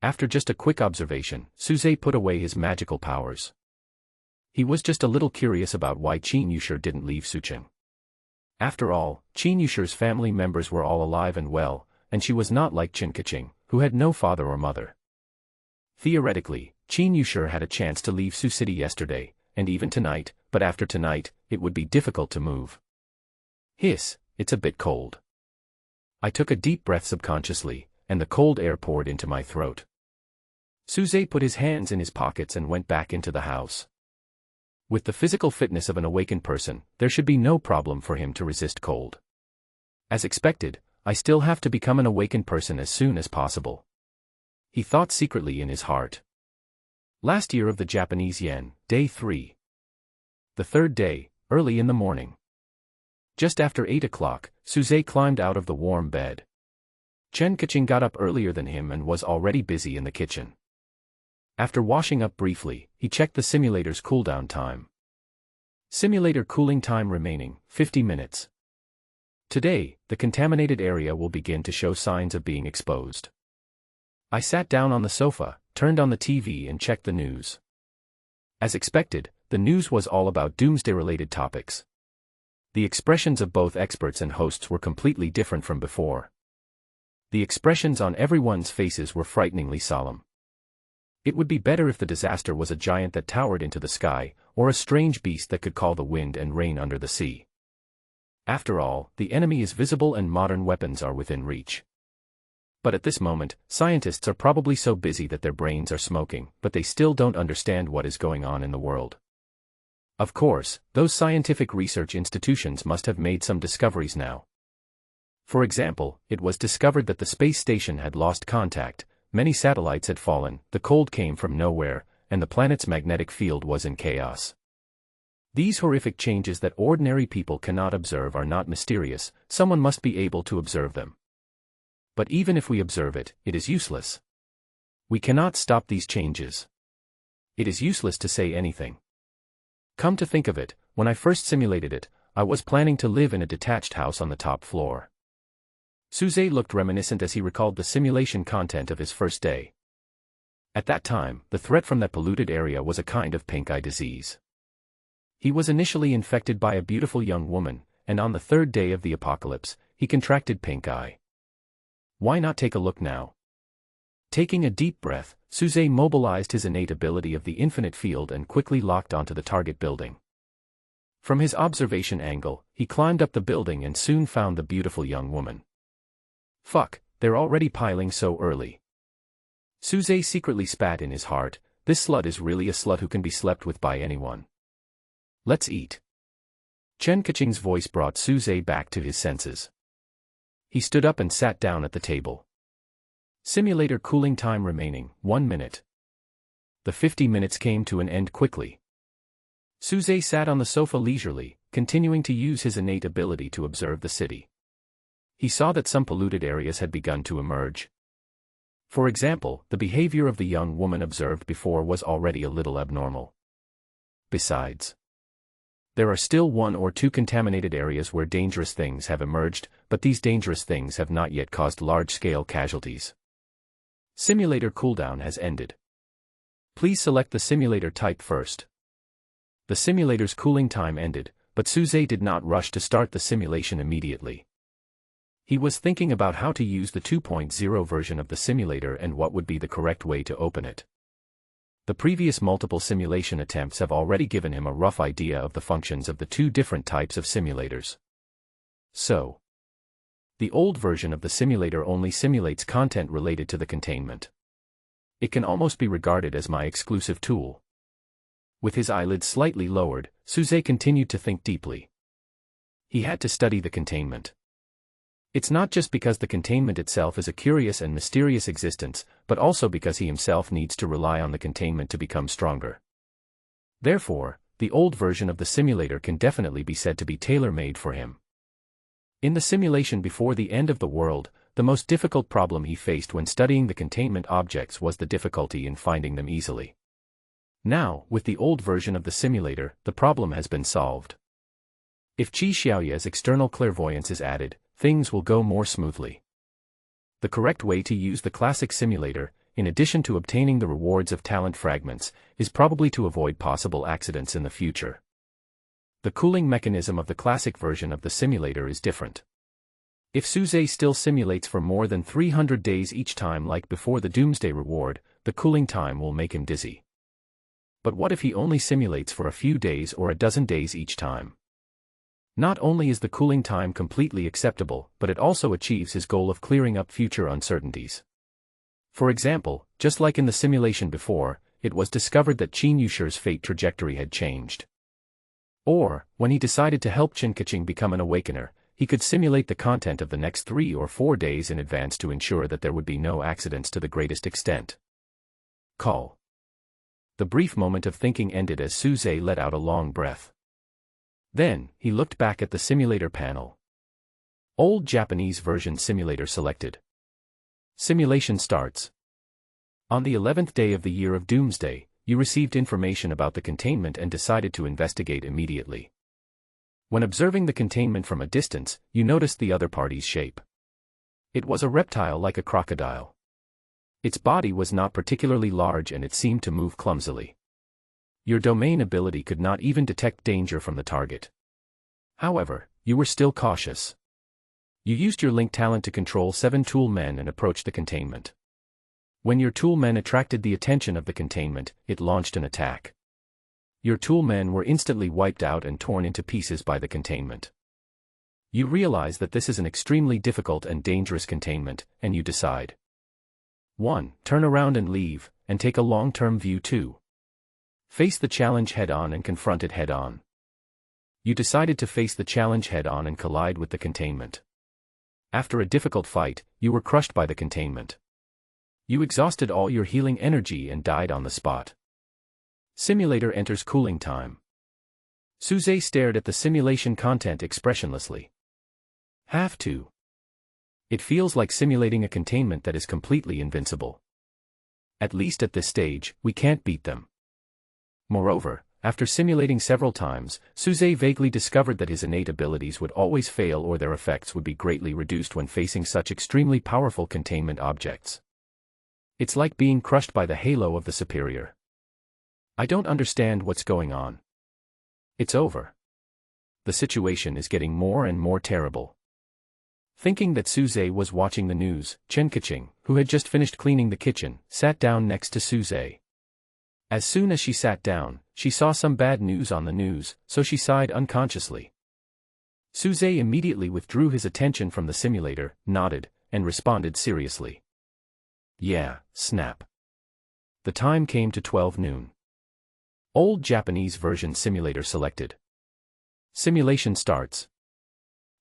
After just a quick observation, Suze put away his magical powers. He was just a little curious about why Chen Yushi didn't leave Sucheng. After all, Chen Yushi's family members were all alive and well, and she was not like Chen Kaching, who had no father or mother. Theoretically, Chen Yushi had a chance to leave Su City yesterday, and even tonight, but after tonight, it would be difficult to move. Hiss, it's a bit cold. I took a deep breath subconsciously, and the cold air poured into my throat. Suze put his hands in his pockets and went back into the house. With the physical fitness of an awakened person, there should be no problem for him to resist cold. As expected, I still have to become an awakened person as soon as possible. He thought secretly in his heart. Last year of the Japanese yen, day 3. The third day, early in the morning. Just after 8 o'clock, Suze climbed out of the warm bed. Chen Kaching got up earlier than him and was already busy in the kitchen. After washing up briefly, he checked the simulator's cooldown time. Simulator cooling time remaining, 50 minutes. Today, the contaminated area will begin to show signs of being exposed. I sat down on the sofa, turned on the TV and checked the news. As expected, the news was all about doomsday-related topics. The expressions of both experts and hosts were completely different from before. The expressions on everyone's faces were frighteningly solemn. It would be better if the disaster was a giant that towered into the sky, or a strange beast that could call the wind and rain under the sea. After all, the enemy is visible and modern weapons are within reach. But at this moment, scientists are probably so busy that their brains are smoking, but they still don't understand what is going on in the world. Of course, those scientific research institutions must have made some discoveries now. For example, it was discovered that the space station had lost contact, many satellites had fallen, the cold came from nowhere, and the planet's magnetic field was in chaos. These horrific changes that ordinary people cannot observe are not mysterious, someone must be able to observe them. But even if we observe it, it is useless. We cannot stop these changes. It is useless to say anything. Come to think of it, when I first simulated it, I was planning to live in a detached house on the top floor. Suze looked reminiscent as he recalled the simulation content of his first day. At that time, the threat from that polluted area was a kind of pink eye disease. He was initially infected by a beautiful young woman, and on the third day of the apocalypse, he contracted pink eye. Why not take a look now? Taking a deep breath, Suze mobilized his innate ability of the infinite field and quickly locked onto the target building. From his observation angle, he climbed up the building and soon found the beautiful young woman. Fuck, they're already piling so early. Suze secretly spat in his heart, this slut is really a slut who can be slept with by anyone. Let's eat. Chen Kaching's voice brought Suze back to his senses. He stood up and sat down at the table. Simulator cooling time remaining, 1 minute. The 50 minutes came to an end quickly. Suze sat on the sofa leisurely, continuing to use his innate ability to observe the city. He saw that some polluted areas had begun to emerge. For example, the behavior of the young woman observed before was already a little abnormal. Besides, there are still 1 or 2 contaminated areas where dangerous things have emerged, but these dangerous things have not yet caused large-scale casualties. Simulator cooldown has ended. Please select the simulator type first. The simulator's cooling time ended, but Suze did not rush to start the simulation immediately. He was thinking about how to use the 2.0 version of the simulator and what would be the correct way to open it. The previous multiple simulation attempts have already given him a rough idea of the functions of the 2 different types of simulators. So, the old version of the simulator only simulates content related to the containment. It can almost be regarded as my exclusive tool. With his eyelids slightly lowered, Suze continued to think deeply. He had to study the containment. It's not just because the containment itself is a curious and mysterious existence, but also because he himself needs to rely on the containment to become stronger. Therefore, the old version of the simulator can definitely be said to be tailor-made for him. In the simulation before the end of the world, the most difficult problem he faced when studying the containment objects was the difficulty in finding them easily. Now, with the old version of the simulator, the problem has been solved. If Qi Xiaoya's external clairvoyance is added, things will go more smoothly. The correct way to use the classic simulator, in addition to obtaining the rewards of talent fragments, is probably to avoid possible accidents in the future. The cooling mechanism of the classic version of the simulator is different. If Suze still simulates for more than 300 days each time like before the Doomsday reward, the cooling time will make him dizzy. But what if he only simulates for a few days or a dozen days each time? Not only is the cooling time completely acceptable, but it also achieves his goal of clearing up future uncertainties. For example, just like in the simulation before, it was discovered that Qin Yushi's fate trajectory had changed. Or, when he decided to help Chen Kaching become an awakener, he could simulate the content of the next 3 or 4 days in advance to ensure that there would be no accidents to the greatest extent. Call. The brief moment of thinking ended as Suze let out a long breath. Then, he looked back at the simulator panel. Old Japanese version simulator selected. Simulation starts. On the 11th day of the year of Doomsday, you received information about the containment and decided to investigate immediately. When observing the containment from a distance, you noticed the other party's shape. It was a reptile like a crocodile. Its body was not particularly large and it seemed to move clumsily. Your domain ability could not even detect danger from the target. However, you were still cautious. You used your link talent to control 7 tool men and approached the containment. When your tool men attracted the attention of the containment, it launched an attack. Your tool men were instantly wiped out and torn into pieces by the containment. You realize that this is an extremely difficult and dangerous containment, and you decide. 1. Turn around and leave, and take a long-term view. 2. Face the challenge head-on and confront it head-on. You decided to face the challenge head-on and collide with the containment. After a difficult fight, you were crushed by the containment. You exhausted all your healing energy and died on the spot. Simulator enters cooling time. Suze stared at the simulation content expressionlessly. Have to. It feels like simulating a containment that is completely invincible. At least at this stage, we can't beat them. Moreover, after simulating several times, Suze vaguely discovered that his innate abilities would always fail or their effects would be greatly reduced when facing such extremely powerful containment objects. It's like being crushed by the halo of the superior. I don't understand what's going on. It's over. The situation is getting more and more terrible. Thinking that Suze was watching the news, Chen Kaching, who had just finished cleaning the kitchen, sat down next to Suze. As soon as she sat down, she saw some bad news on the news, so she sighed unconsciously. Suze immediately withdrew his attention from the simulator, nodded, and responded seriously. Yeah, snap. The time came to 12 noon. Old Japanese version simulator selected. Simulation starts.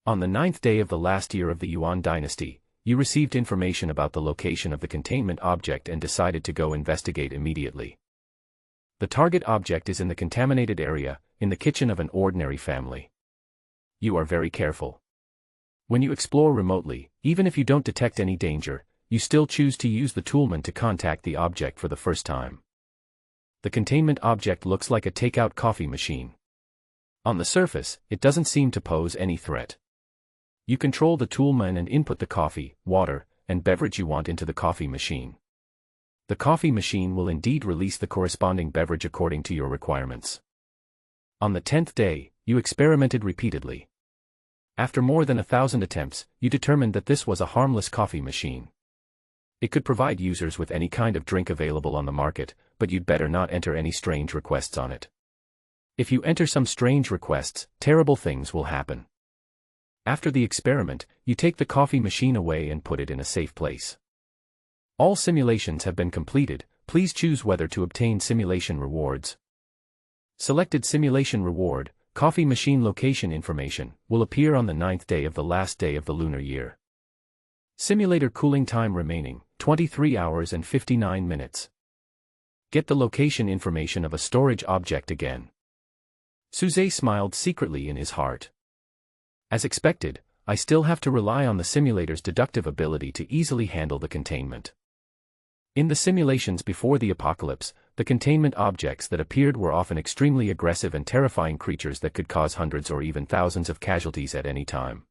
On the 9th day of the last year of the Yuan dynasty, you received information about the location of the containment object and decided to go investigate immediately. The target object is in the contaminated area, in the kitchen of an ordinary family. You are very careful. When you explore remotely, even if you don't detect any danger, you still choose to use the toolman to contact the object for the first time. The containment object looks like a takeout coffee machine. On the surface, it doesn't seem to pose any threat. You control the toolman and input the coffee, water, and beverage you want into the coffee machine. The coffee machine will indeed release the corresponding beverage according to your requirements. On the 10th day, you experimented repeatedly. After more than 1,000 attempts, you determined that this was a harmless coffee machine. It could provide users with any kind of drink available on the market, but you'd better not enter any strange requests on it. If you enter some strange requests, terrible things will happen. After the experiment, you take the coffee machine away and put it in a safe place. All simulations have been completed. Please choose whether to obtain simulation rewards. Selected simulation reward, coffee machine location information, will appear on the 9th day of the last day of the lunar year. Simulator cooling time remaining, 23 hours and 59 minutes. Get the location information of a storage object again. Suze smiled secretly in his heart. As expected, I still have to rely on the simulator's deductive ability to easily handle the containment. In the simulations before the apocalypse, the containment objects that appeared were often extremely aggressive and terrifying creatures that could cause hundreds or even thousands of casualties at any time.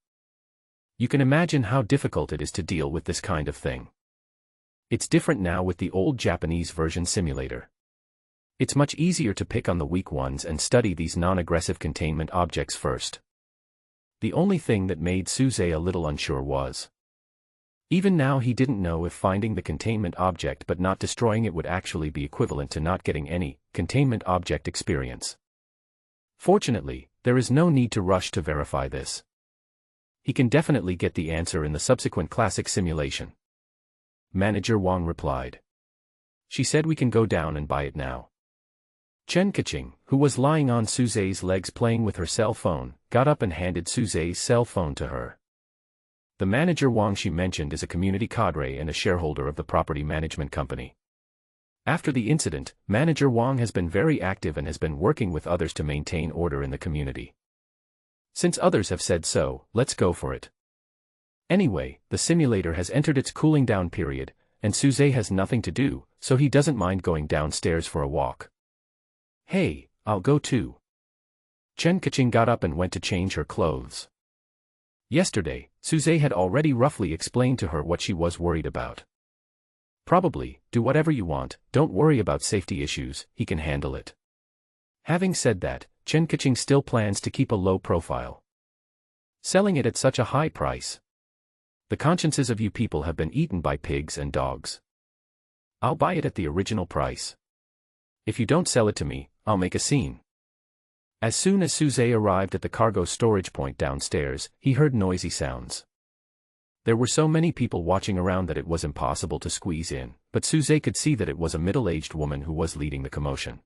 You can imagine how difficult it is to deal with this kind of thing. It's different now with the old Japanese version simulator. It's much easier to pick on the weak ones and study these non-aggressive containment objects first. The only thing that made Suze a little unsure was, even now he didn't know if finding the containment object but not destroying it would actually be equivalent to not getting any containment object experience. Fortunately, there is no need to rush to verify this. He can definitely get the answer in the subsequent classic simulation. Manager Wang replied. She said we can go down and buy it now. Chen Kaching, who was lying on Suze's legs playing with her cell phone, got up and handed Suze's cell phone to her. The manager Wang she mentioned is a community cadre and a shareholder of the property management company. After the incident, Manager Wang has been very active and has been working with others to maintain order in the community. Since others have said so, let's go for it. Anyway, the simulator has entered its cooling down period, and Suze has nothing to do, so he doesn't mind going downstairs for a walk. Hey, I'll go too. Chen Kaching got up and went to change her clothes. Yesterday, Suze had already roughly explained to her what she was worried about. Probably, do whatever you want, don't worry about safety issues, he can handle it. Having said that, Chen Kaching still plans to keep a low profile. Selling it at such a high price. The consciences of you people have been eaten by pigs and dogs. I'll buy it at the original price. If you don't sell it to me, I'll make a scene. As soon as Suze arrived at the cargo storage point downstairs, he heard noisy sounds. There were so many people watching around that it was impossible to squeeze in, but Suze could see that it was a middle-aged woman who was leading the commotion.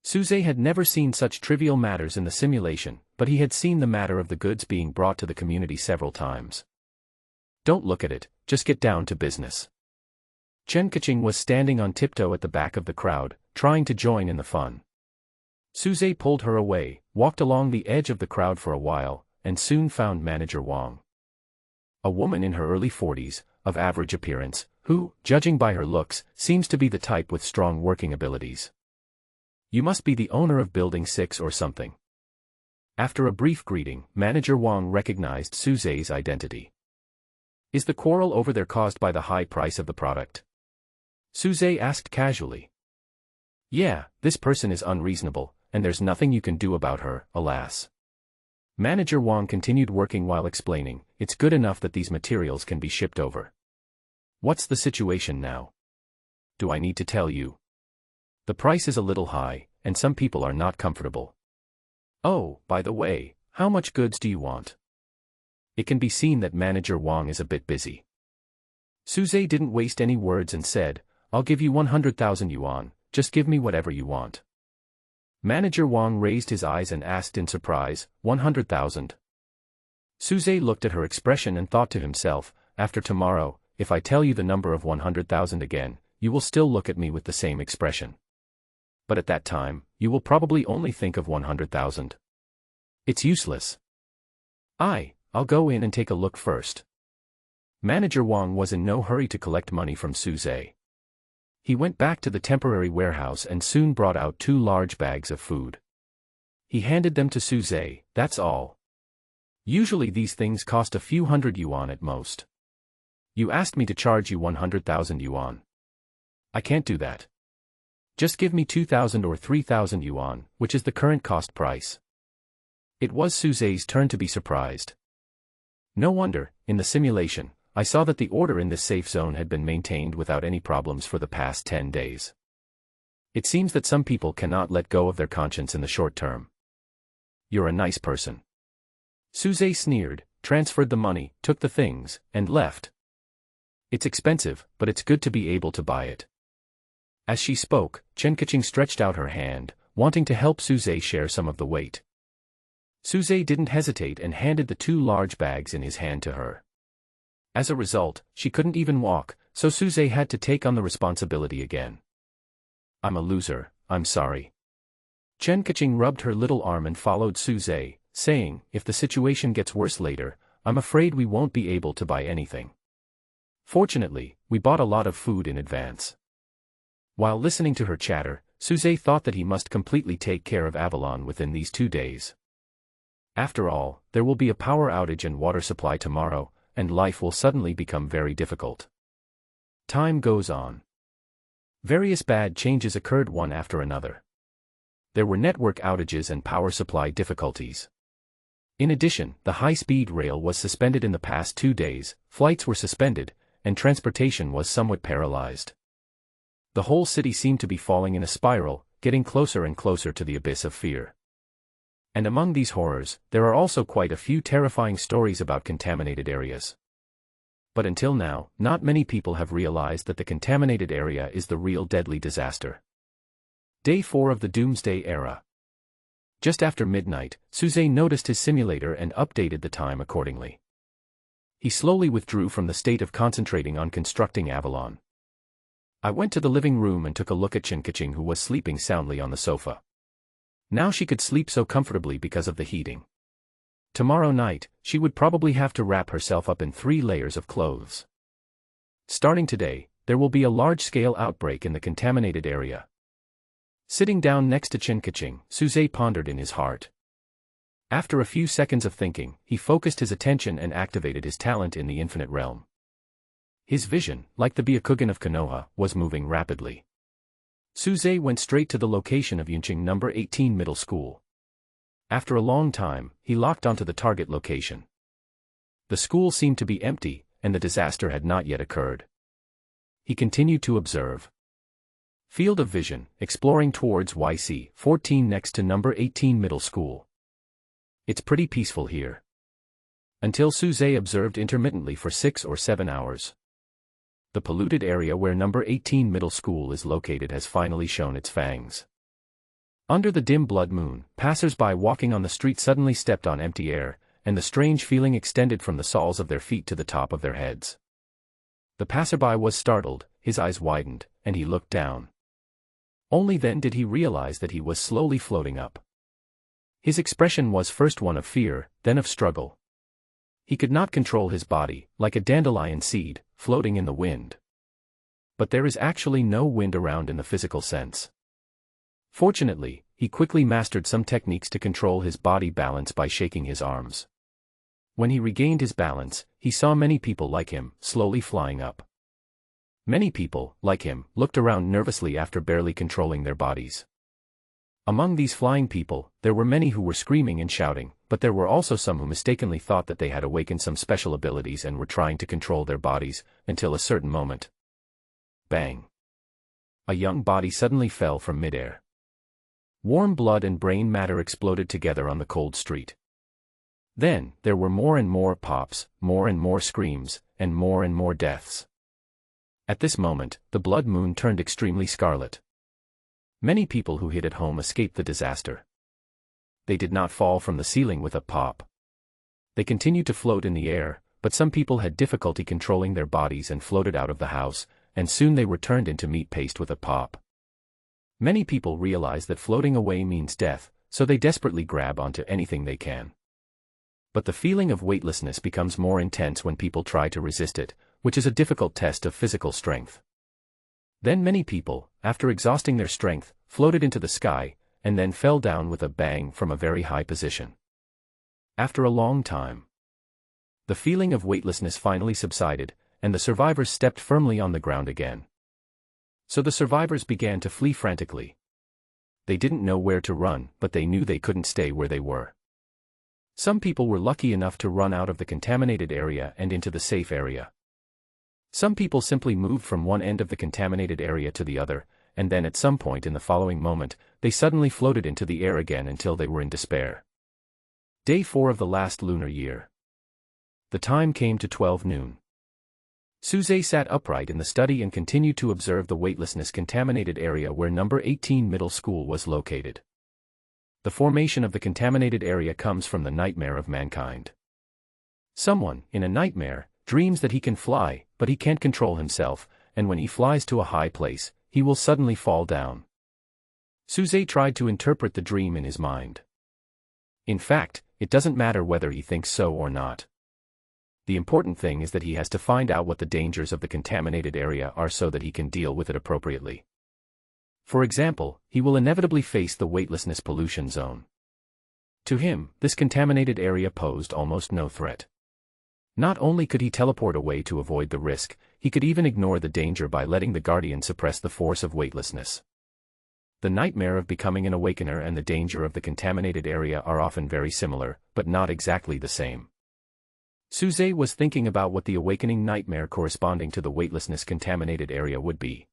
Suze had never seen such trivial matters in the simulation, but he had seen the matter of the goods being brought to the community several times. Don't look at it, just get down to business. Chen Kaching was standing on tiptoe at the back of the crowd, trying to join in the fun. Suze pulled her away, walked along the edge of the crowd for a while, and soon found Manager Wang. A woman in her early 40s, of average appearance, who, judging by her looks, seems to be the type with strong working abilities. You must be the owner of Building 6 or something. After a brief greeting, Manager Wang recognized Suze's identity. Is the quarrel over there caused by the high price of the product? Suze asked casually. Yeah, this person is unreasonable, and there's nothing you can do about her, alas. Manager Wang continued working while explaining, it's good enough that these materials can be shipped over. What's the situation now? Do I need to tell you? The price is a little high, and some people are not comfortable. Oh, by the way, how much goods do you want? It can be seen that Manager Wang is a bit busy. Suze didn't waste any words and said, I'll give you 100,000 yuan, just give me whatever you want. Manager Wang raised his eyes and asked in surprise, 100,000. Suze looked at her expression and thought to himself, after tomorrow, if I tell you the number of 100,000 again, you will still look at me with the same expression. But at that time, you will probably only think of 100,000. It's useless. I'll go in and take a look first. Manager Wang was in no hurry to collect money from Suze. He went back to the temporary warehouse and soon brought out 2 large bags of food. He handed them to Suze, that's all. Usually these things cost a few hundred yuan at most. You asked me to charge you 100,000 yuan. I can't do that. Just give me 2,000 or 3,000 yuan, which is the current cost price. It was Suze's turn to be surprised. No wonder, in the simulation, I saw that the order in this safe zone had been maintained without any problems for the past 10 days. It seems that some people cannot let go of their conscience in the short term. You're a nice person. Suze sneered, transferred the money, took the things, and left. It's expensive, but it's good to be able to buy it. As she spoke, Chen Kaching stretched out her hand, wanting to help Suze share some of the weight. Suze didn't hesitate and handed the 2 large bags in his hand to her. As a result, she couldn't even walk, so Suze had to take on the responsibility again. I'm a loser, I'm sorry. Chen Kaching rubbed her little arm and followed Suze, saying, if the situation gets worse later, I'm afraid we won't be able to buy anything. Fortunately, we bought a lot of food in advance. While listening to her chatter, Suze thought that he must completely take care of Avalon within these 2 days. After all, there will be a power outage and water supply tomorrow, and life will suddenly become very difficult. Time goes on. Various bad changes occurred one after another. There were network outages and power supply difficulties. In addition, the high-speed rail was suspended in the past 2 days, flights were suspended, and transportation was somewhat paralyzed. The whole city seemed to be falling in a spiral, getting closer and closer to the abyss of fear. And among these horrors, there are also quite a few terrifying stories about contaminated areas. But until now, not many people have realized that the contaminated area is the real deadly disaster. Day 4 of the Doomsday Era. Just after midnight, Suze noticed his simulator and updated the time accordingly. He slowly withdrew from the state of concentrating on constructing Avalon. I went to the living room and took a look at Chen Kaching, who was sleeping soundly on the sofa. Now she could sleep so comfortably because of the heating. Tomorrow night, she would probably have to wrap herself up in 3 layers of clothes. Starting today, there will be a large-scale outbreak in the contaminated area. Sitting down next to Chen Kaching, Suze pondered in his heart. After a few seconds of thinking, he focused his attention and activated his talent in the infinite realm. His vision, like the Byakugan of Konoha, was moving rapidly. Suze went straight to the location of Yunqing No. 18 Middle School. After a long time, he locked onto the target location. The school seemed to be empty, and the disaster had not yet occurred. He continued to observe. Field of vision, exploring towards YC-14 next to number 18 middle school. It's pretty peaceful here. Until Suze observed intermittently for 6 or 7 hours. The polluted area where number 18 middle school is located has finally shown its fangs. Under the dim blood moon, passers-by walking on the street suddenly stepped on empty air, and the strange feeling extended from the soles of their feet to the top of their heads. The passerby was startled, his eyes widened, and he looked down. Only then did he realize that he was slowly floating up. His expression was first one of fear, then of struggle. He could not control his body, like a dandelion seed, floating in the wind. But there is actually no wind around in the physical sense. Fortunately, he quickly mastered some techniques to control his body balance by shaking his arms. When he regained his balance, he saw many people like him, slowly flying up. Many people, like him, looked around nervously after barely controlling their bodies. Among these flying people, there were many who were screaming and shouting, but there were also some who mistakenly thought that they had awakened some special abilities and were trying to control their bodies, until a certain moment. Bang! A young body suddenly fell from midair. Warm blood and brain matter exploded together on the cold street. Then, there were more and more pops, more and more screams, and more deaths. At this moment, the blood moon turned extremely scarlet. Many people who hid at home escaped the disaster. They did not fall from the ceiling with a pop. They continued to float in the air, but some people had difficulty controlling their bodies and floated out of the house, and soon they were turned into meat paste with a pop. Many people realize that floating away means death, so they desperately grab onto anything they can. But the feeling of weightlessness becomes more intense when people try to resist it, which is a difficult test of physical strength. Then many people, after exhausting their strength, floated into the sky, and then fell down with a bang from a very high position. After a long time, the feeling of weightlessness finally subsided, and the survivors stepped firmly on the ground again. So the survivors began to flee frantically. They didn't know where to run, but they knew they couldn't stay where they were. Some people were lucky enough to run out of the contaminated area and into the safe area. Some people simply moved from one end of the contaminated area to the other, and then at some point in the following moment, they suddenly floated into the air again until they were in despair. Day 4 of the last lunar year. The time came to 12 noon. Suze sat upright in the study and continued to observe the weightlessness contaminated area where number 18 middle school was located. The formation of the contaminated area comes from the nightmare of mankind. Someone, in a nightmare, dreams that he can fly, but he can't control himself, and when he flies to a high place, he will suddenly fall down. Suze tried to interpret the dream in his mind. In fact, it doesn't matter whether he thinks so or not. The important thing is that he has to find out what the dangers of the contaminated area are so that he can deal with it appropriately. For example, he will inevitably face the weightlessness pollution zone. To him, this contaminated area posed almost no threat. Not only could he teleport away to avoid the risk, he could even ignore the danger by letting the guardian suppress the force of weightlessness. The nightmare of becoming an awakener and the danger of the contaminated area are often very similar, but not exactly the same. Suze was thinking about what the awakening nightmare corresponding to the weightlessness contaminated area would be.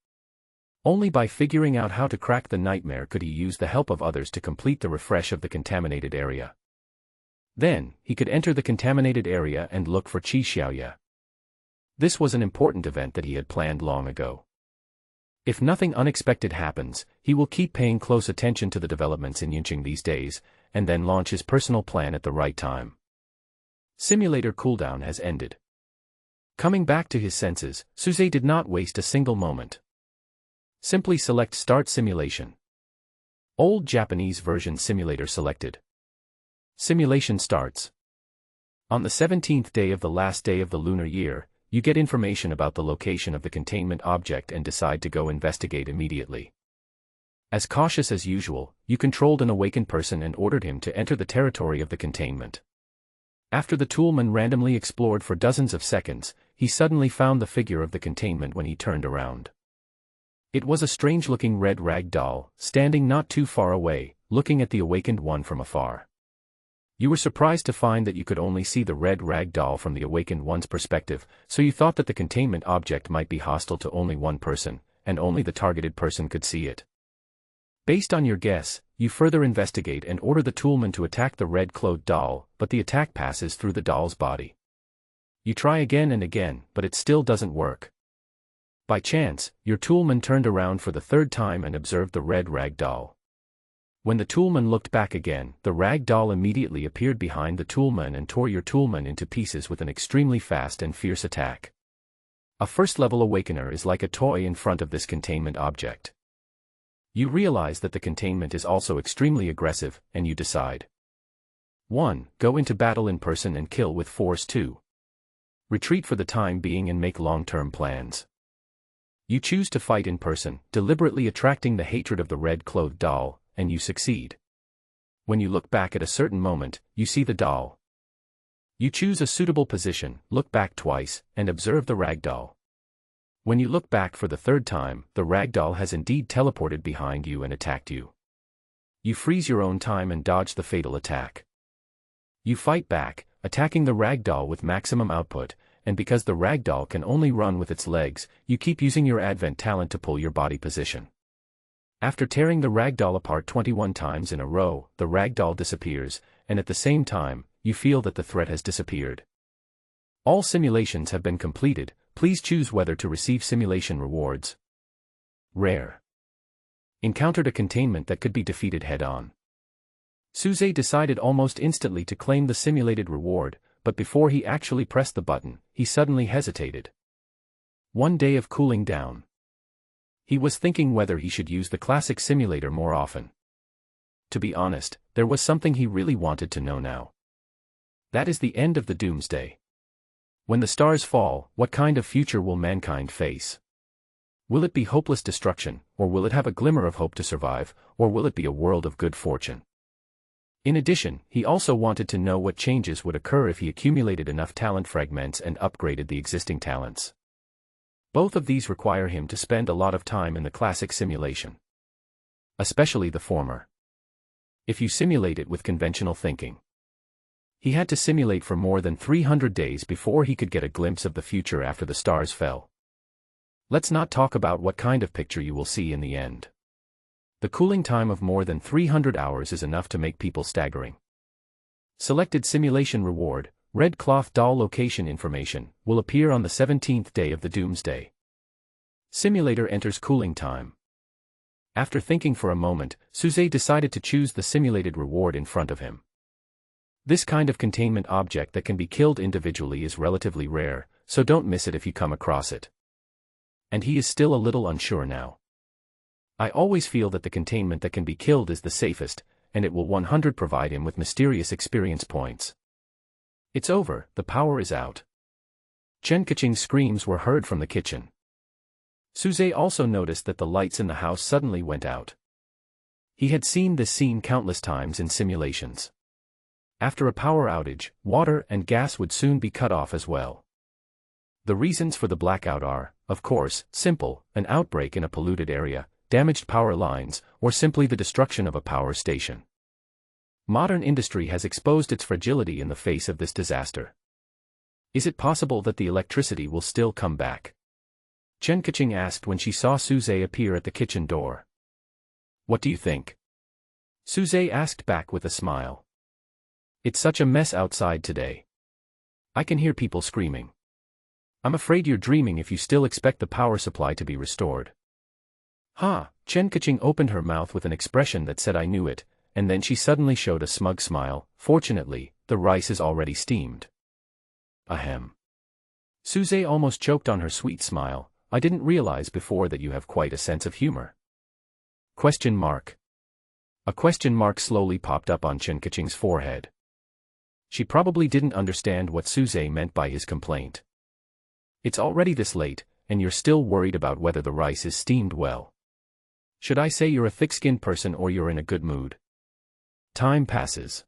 Only by figuring out how to crack the nightmare could he use the help of others to complete the refresh of the contaminated area. Then, he could enter the contaminated area and look for Qi Xiaoya. This was an important event that he had planned long ago. If nothing unexpected happens, he will keep paying close attention to the developments in Yunqing these days, and then launch his personal plan at the right time. Simulator cooldown has ended. Coming back to his senses, Suze did not waste a single moment. Simply select Start Simulation. Old Japanese version simulator selected. Simulation starts. On the 17th day of the last day of the lunar year, you get information about the location of the containment object and decide to go investigate immediately. As cautious as usual, you controlled an awakened person and ordered him to enter the territory of the containment. After the toolman randomly explored for dozens of seconds, he suddenly found the figure of the containment when he turned around. It was a strange-looking red rag doll, standing not too far away, looking at the awakened one from afar. You were surprised to find that you could only see the red rag doll from the awakened one's perspective, so you thought that the containment object might be hostile to only one person, and only the targeted person could see it. Based on your guess, you further investigate and order the toolman to attack the red-clothed doll, but the attack passes through the doll's body. You try again and again, but it still doesn't work. By chance, your toolman turned around for the third time and observed the red rag doll. When the toolman looked back again, the rag doll immediately appeared behind the toolman and tore your toolman into pieces with an extremely fast and fierce attack. A first-level awakener is like a toy in front of this containment object. You realize that the containment is also extremely aggressive, and you decide. 1. Go into battle in person and kill with force. 2. Retreat for the time being and make long-term plans. You choose to fight in person, deliberately attracting the hatred of the red-clothed doll, and you succeed. When you look back at a certain moment, you see the doll. You choose a suitable position, look back twice, and observe the rag doll. When you look back for the third time, the rag doll has indeed teleported behind you and attacked you. You freeze your own time and dodge the fatal attack. You fight back, attacking the rag doll with maximum output, and because the rag doll can only run with its legs, you keep using your advent talent to pull your body position. After tearing the rag doll apart 21 times in a row, the rag doll disappears, and at the same time, you feel that the threat has disappeared. All simulations have been completed. Please choose whether to receive simulation rewards. Rare. Encountered a containment that could be defeated head-on. Suze decided almost instantly to claim the simulated reward, but before he actually pressed the button, he suddenly hesitated. 1 day of cooling down. He was thinking whether he should use the classic simulator more often. To be honest, there was something he really wanted to know now. That is the end of the doomsday. When the stars fall, what kind of future will mankind face? Will it be hopeless destruction, or will it have a glimmer of hope to survive, or will it be a world of good fortune? In addition, he also wanted to know what changes would occur if he accumulated enough talent fragments and upgraded the existing talents. Both of these require him to spend a lot of time in the classic simulation. Especially the former. If you simulate it with conventional thinking. He had to simulate for more than 300 days before he could get a glimpse of the future after the stars fell. Let's not talk about what kind of picture you will see in the end. The cooling time of more than 300 hours is enough to make people staggering. Selected simulation reward, red cloth doll location information, will appear on the 17th day of the doomsday. Simulator enters cooling time. After thinking for a moment, Suze decided to choose the simulated reward in front of him. This kind of containment object that can be killed individually is relatively rare, so don't miss it if you come across it. And he is still a little unsure now. I always feel that the containment that can be killed is the safest, and it will 100% provide him with mysterious experience points. It's over, the power is out. Chen Kaching's screams were heard from the kitchen. Suze also noticed that the lights in the house suddenly went out. He had seen this scene countless times in simulations. After a power outage, water and gas would soon be cut off as well. The reasons for the blackout are, of course, simple: an outbreak in a polluted area, damaged power lines, or simply the destruction of a power station. Modern industry has exposed its fragility in the face of this disaster. Is it possible that the electricity will still come back? Chen Kaching asked when she saw Suze appear at the kitchen door. What do you think? Suze asked back with a smile. It's such a mess outside today. I can hear people screaming. I'm afraid you're dreaming if you still expect the power supply to be restored. Ha! Chen Kaching opened her mouth with an expression that said I knew it, and then she suddenly showed a smug smile. Fortunately, the rice is already steamed. Ahem. Suze almost choked on her sweet smile. I didn't realize before that you have quite a sense of humor. Question mark. A question mark slowly popped up on Chen Kaching's forehead. She probably didn't understand what Suze meant by his complaint. It's already this late, and you're still worried about whether the rice is steamed well. Should I say you're a thick-skinned person or you're in a good mood? Time passes.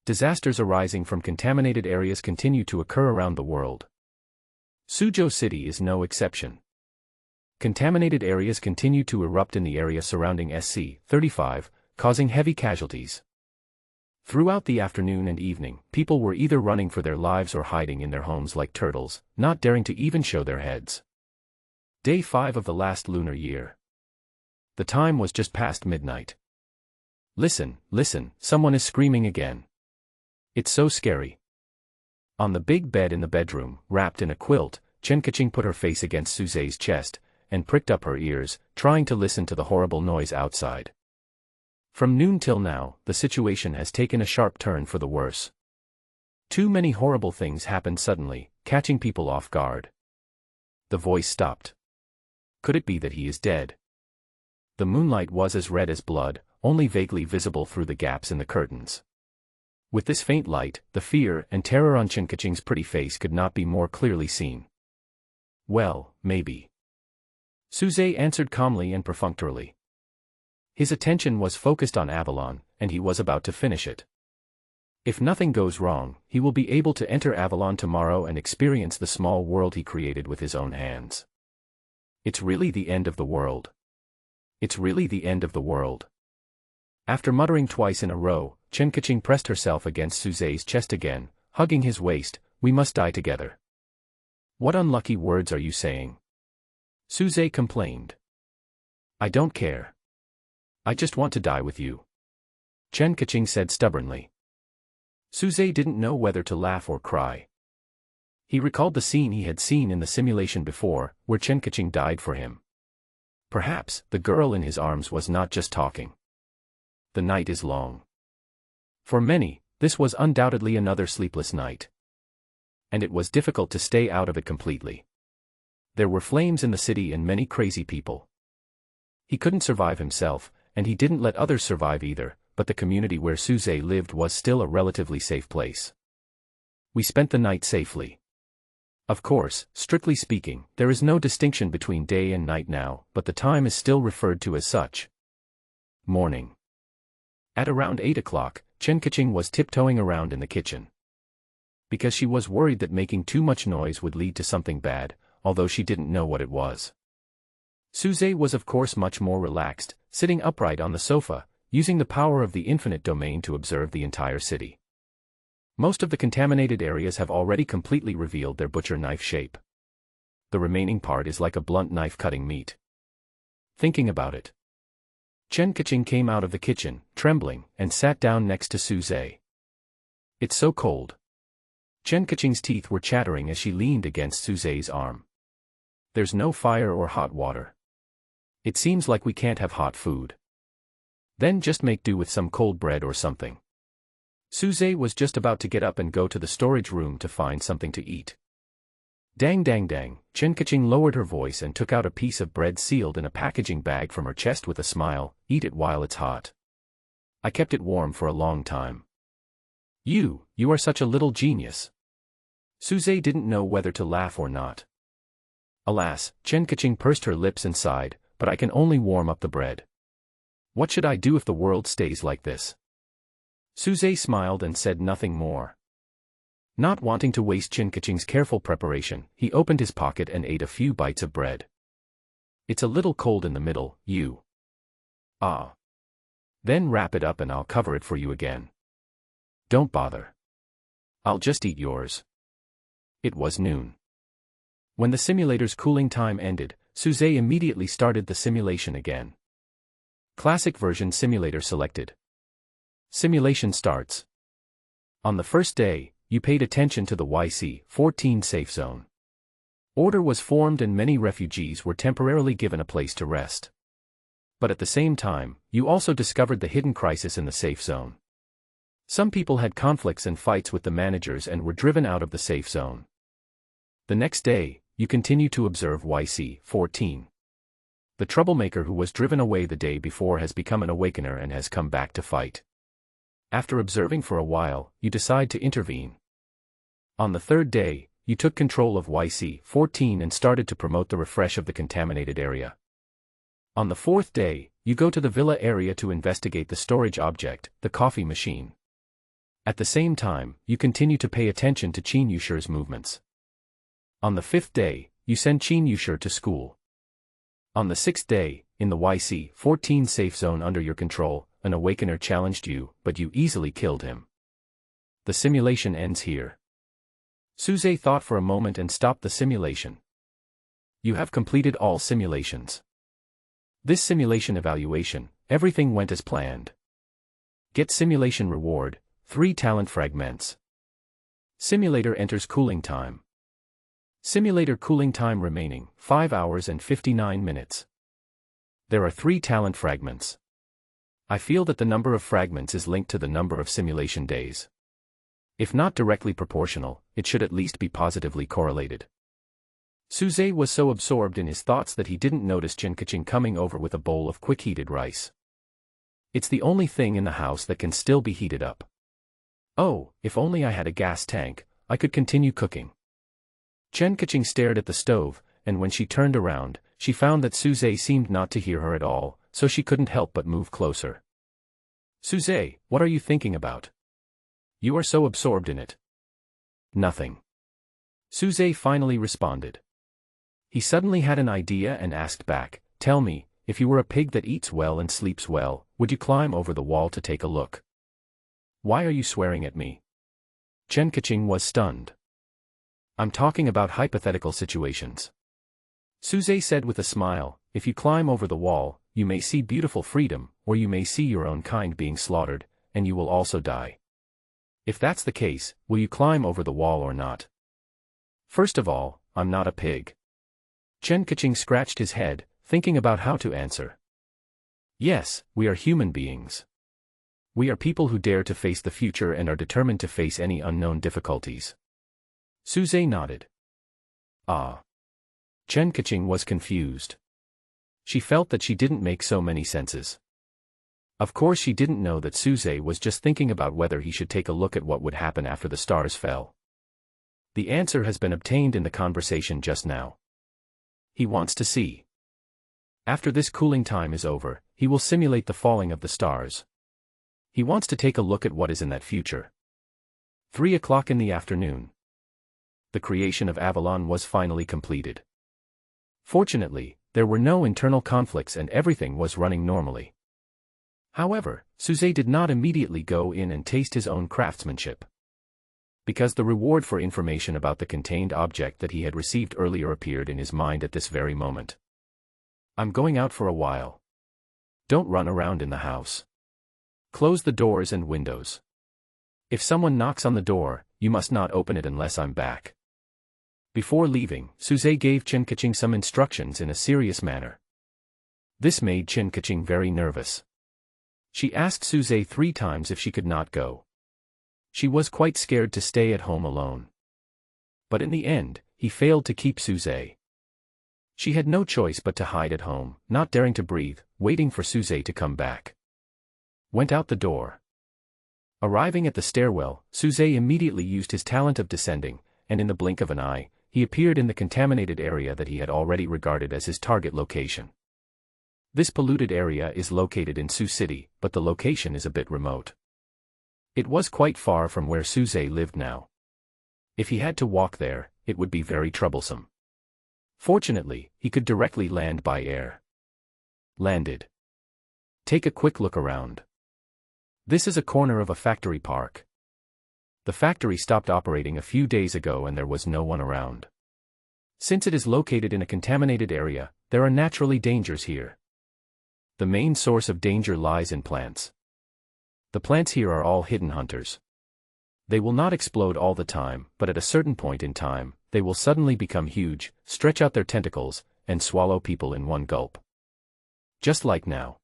Disasters arising from contaminated areas continue to occur around the world. Suzhou City is no exception. Contaminated areas continue to erupt in the area surrounding SC-35, causing heavy casualties. Throughout the afternoon and evening, people were either running for their lives or hiding in their homes like turtles, not daring to even show their heads. day 5 of the last lunar year. The time was just past midnight. Listen, listen, someone is screaming again. It's so scary. On the big bed in the bedroom, wrapped in a quilt, Chen Kaching put her face against Suzai's chest, and pricked up her ears, trying to listen to the horrible noise outside. From noon till now, the situation has taken a sharp turn for the worse. Too many horrible things happened suddenly, catching people off guard. The voice stopped. Could it be that he is dead? The moonlight was as red as blood, only vaguely visible through the gaps in the curtains. With this faint light, the fear and terror on Chen Kaching's pretty face could not be more clearly seen. Well, maybe. Suzai answered calmly and perfunctorily. His attention was focused on Avalon, and he was about to finish it. If nothing goes wrong, he will be able to enter Avalon tomorrow and experience the small world he created with his own hands. It's really the end of the world. It's really the end of the world. After muttering twice in a row, Chen Kaching pressed herself against Suzai's chest again, hugging his waist. We must die together. What unlucky words are you saying? Suzai complained. I don't care. I just want to die with you. Chen Kaching said stubbornly. Suzai didn't know whether to laugh or cry. He recalled the scene he had seen in the simulation before, where Chen Kaching died for him. Perhaps the girl in his arms was not just talking. The night is long. For many, this was undoubtedly another sleepless night. And it was difficult to stay out of it completely. There were flames in the city and many crazy people. He couldn't survive himself, and he didn't let others survive either, but the community where Suzai lived was still a relatively safe place. We spent the night safely. Of course, strictly speaking, there is no distinction between day and night now, but the time is still referred to as such. Morning. At around 8 o'clock, Chen Kaching was tiptoeing around in the kitchen. Because she was worried that making too much noise would lead to something bad, although she didn't know what it was. Suzai was of course much more relaxed, sitting upright on the sofa, using the power of the infinite domain to observe the entire city. Most of the contaminated areas have already completely revealed their butcher knife shape. The remaining part is like a blunt knife cutting meat. Thinking about it. Chen Kaching came out of the kitchen, trembling, and sat down next to Suzai. It's so cold. Chen Kaching's teeth were chattering as she leaned against Suzai's arm. There's no fire or hot water. It seems like we can't have hot food. Then just make do with some cold bread or something. Suzai was just about to get up and go to the storage room to find something to eat. Dang dang dang, Chen Kaching lowered her voice and took out a piece of bread sealed in a packaging bag from her chest with a smile. Eat it while it's hot. I kept it warm for a long time. You are such a little genius. Suzai didn't know whether to laugh or not. Alas, Chen Kaching pursed her lips and sighed, but I can only warm up the bread. What should I do if the world stays like this? Suzai smiled and said nothing more. Not wanting to waste Chen Kaching's careful preparation, he opened his pocket and ate a few bites of bread. It's a little cold in the middle, you. Ah. Then wrap it up and I'll cover it for you again. Don't bother. I'll just eat yours. It was noon. When the simulator's cooling time ended, Suzai immediately started the simulation again. Classic version simulator selected. Simulation starts. On the first day, you paid attention to the YC-14 safe zone. Order was formed and many refugees were temporarily given a place to rest. But at the same time, you also discovered the hidden crisis in the safe zone. Some people had conflicts and fights with the managers and were driven out of the safe zone. The next day, you continue to observe YC-14. The troublemaker who was driven away the day before has become an awakener and has come back to fight. After observing for a while, you decide to intervene. On the third day, you took control of YC-14 and started to promote the refresh of the contaminated area. On the fourth day, you go to the villa area to investigate the storage object, the coffee machine. At the same time, you continue to pay attention to Qin Yusher's movements. On the fifth day, you send Qin Yusher to school. On the sixth day, in the YC-14 safe zone under your control, an awakener challenged you, but you easily killed him. The simulation ends here. Suzai thought for a moment and stopped the simulation. You have completed all simulations. This simulation evaluation, everything went as planned. Get simulation reward, 3 talent fragments. Simulator enters cooling time. Simulator cooling time remaining, 5 hours and 59 minutes. There are 3 talent fragments. I feel that the number of fragments is linked to the number of simulation days. If not directly proportional, it should at least be positively correlated. Suze was so absorbed in his thoughts that he didn't notice Kaching coming over with a bowl of quick-heated rice. It's the only thing in the house that can still be heated up. Oh, if only I had a gas tank, I could continue cooking. Kaching stared at the stove, and when she turned around, she found that Suze seemed not to hear her at all, so she couldn't help but move closer. Suze, what are you thinking about? You are so absorbed in it. Nothing. Suze finally responded. He suddenly had an idea and asked back, tell me, if you were a pig that eats well and sleeps well, would you climb over the wall to take a look? Why are you swearing at me? Kaching was stunned. I'm talking about hypothetical situations. Suze said with a smile, if you climb over the wall, you may see beautiful freedom, or you may see your own kind being slaughtered, and you will also die. If that's the case, will you climb over the wall or not? First of all, I'm not a pig. Kaching scratched his head, thinking about how to answer. Yes, we are human beings. We are people who dare to face the future and are determined to face any unknown difficulties. Suze nodded. Ah. Kaching was confused. She felt that she didn't make so many senses. Of course she didn't know that Suze was just thinking about whether he should take a look at what would happen after the stars fell. The answer has been obtained in the conversation just now. He wants to see. After this cooling time is over, he will simulate the falling of the stars. He wants to take a look at what is in that future. 3 o'clock in the afternoon. The creation of Avalon was finally completed. Fortunately, there were no internal conflicts and everything was running normally. However, Suze did not immediately go in and taste his own craftsmanship. Because the reward for information about the contained object that he had received earlier appeared in his mind at this very moment. I'm going out for a while. Don't run around in the house. Close the doors and windows. If someone knocks on the door, you must not open it unless I'm back. Before leaving, Suze gave Kaching some instructions in a serious manner. This made Kaching very nervous. She asked Suze 3 times if she could not go. She was quite scared to stay at home alone. But in the end, he failed to keep Suze. She had no choice but to hide at home, not daring to breathe, waiting for Suze to come back. Went out the door. Arriving at the stairwell, Suze immediately used his talent of descending, and in the blink of an eye, he appeared in the contaminated area that he had already regarded as his target location. This polluted area is located in Sioux City, but the location is a bit remote. It was quite far from where Suze lived now. If he had to walk there, it would be very troublesome. Fortunately, he could directly land by air. Landed. Take a quick look around. This is a corner of a factory park. The factory stopped operating a few days ago and there was no one around. Since it is located in a contaminated area, there are naturally dangers here. The main source of danger lies in plants. The plants here are all hidden hunters. They will not explode all the time, but at a certain point in time, they will suddenly become huge, stretch out their tentacles, and swallow people in one gulp. Just like now.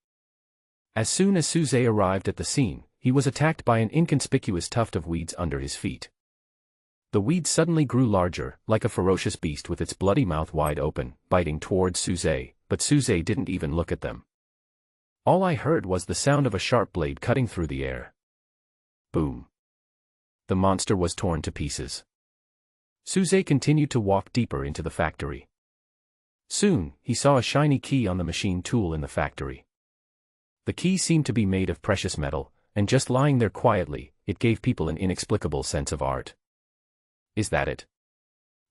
As soon as Suze arrived at the scene, he was attacked by an inconspicuous tuft of weeds under his feet. The weeds suddenly grew larger, like a ferocious beast with its bloody mouth wide open, biting towards Suze, but Suze didn't even look at them. All I heard was the sound of a sharp blade cutting through the air. Boom. The monster was torn to pieces. Suze continued to walk deeper into the factory. Soon, he saw a shiny key on the machine tool in the factory. The key seemed to be made of precious metal, and just lying there quietly, it gave people an inexplicable sense of art. Is that it?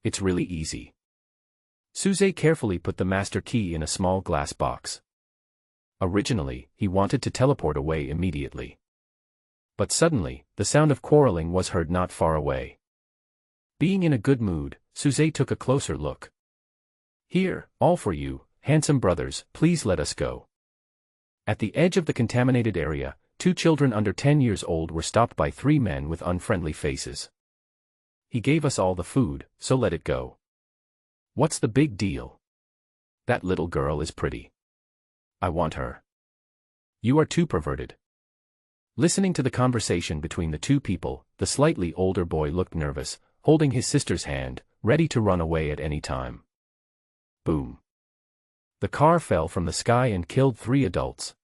It's really easy. Suze carefully put the master key in a small glass box. Originally, he wanted to teleport away immediately. But suddenly, the sound of quarreling was heard not far away. Being in a good mood, Suze took a closer look. Here, all for you, handsome brothers, please let us go. At the edge of the contaminated area, 2 children under 10 years old were stopped by 3 men with unfriendly faces. He gave us all the food, so let it go. What's the big deal? That little girl is pretty. I want her. You are too perverted. Listening to the conversation between the 2 people, the slightly older boy looked nervous, holding his sister's hand, ready to run away at any time. Boom. The car fell from the sky and killed 3 adults.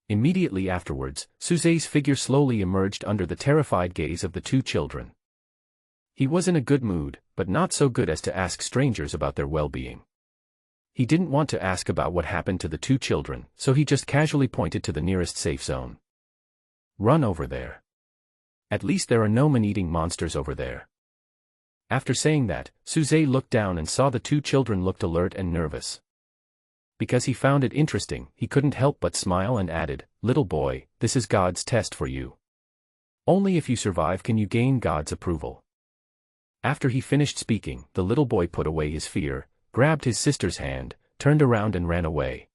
Immediately afterwards, Suze's figure slowly emerged under the terrified gaze of the 2 children. He was in a good mood, but not so good as to ask strangers about their well-being. He didn't want to ask about what happened to the 2 children, so he just casually pointed to the nearest safe zone. Run over there. At least there are no man-eating monsters over there. After saying that, Suze looked down and saw the 2 children looked alert and nervous. Because he found it interesting, he couldn't help but smile and added, "Little boy, this is God's test for you. Only if you survive can you gain God's approval." After he finished speaking, the little boy put away his fear, grabbed his sister's hand, turned around and ran away.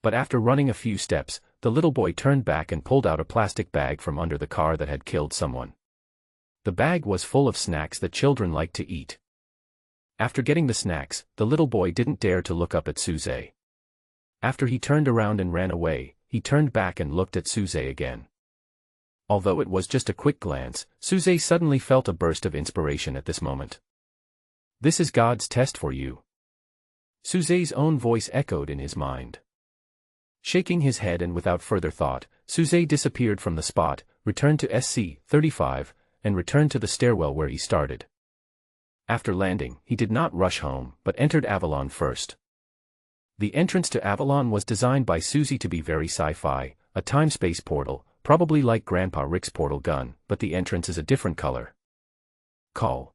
But after running a few steps, the little boy turned back and pulled out a plastic bag from under the car that had killed someone. The bag was full of snacks that children like to eat. After getting the snacks, the little boy didn't dare to look up at Suze. After he turned around and ran away, he turned back and looked at Suze again. Although it was just a quick glance, Suze suddenly felt a burst of inspiration at this moment. This is God's test for you. Suze's own voice echoed in his mind. Shaking his head and without further thought, Suze disappeared from the spot, returned to SC-35, and returned to the stairwell where he started. After landing, he did not rush home, but entered Avalon first. The entrance to Avalon was designed by Suzy to be very sci-fi, a time-space portal, probably like Grandpa Rick's portal gun, but the entrance is a different color. Call.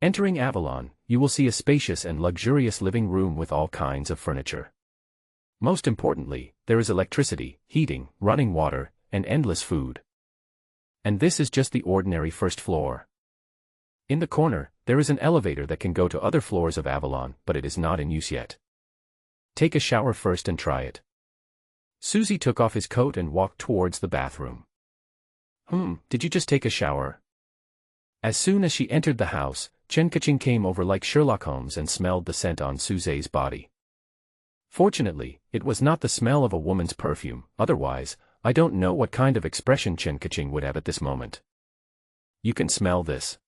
Entering Avalon, you will see a spacious and luxurious living room with all kinds of furniture. Most importantly, there is electricity, heating, running water, and endless food. And this is just the ordinary first floor. In the corner, there is an elevator that can go to other floors of Avalon, but it is not in use yet. Take a shower first and try it. Suzy took off his coat and walked towards the bathroom. Did you just take a shower? As soon as she entered the house, Chen Kaching came over like Sherlock Holmes and smelled the scent on Suze's body. Fortunately, it was not the smell of a woman's perfume, otherwise, I don't know what kind of expression Chen Kaching would have at this moment. You can smell this.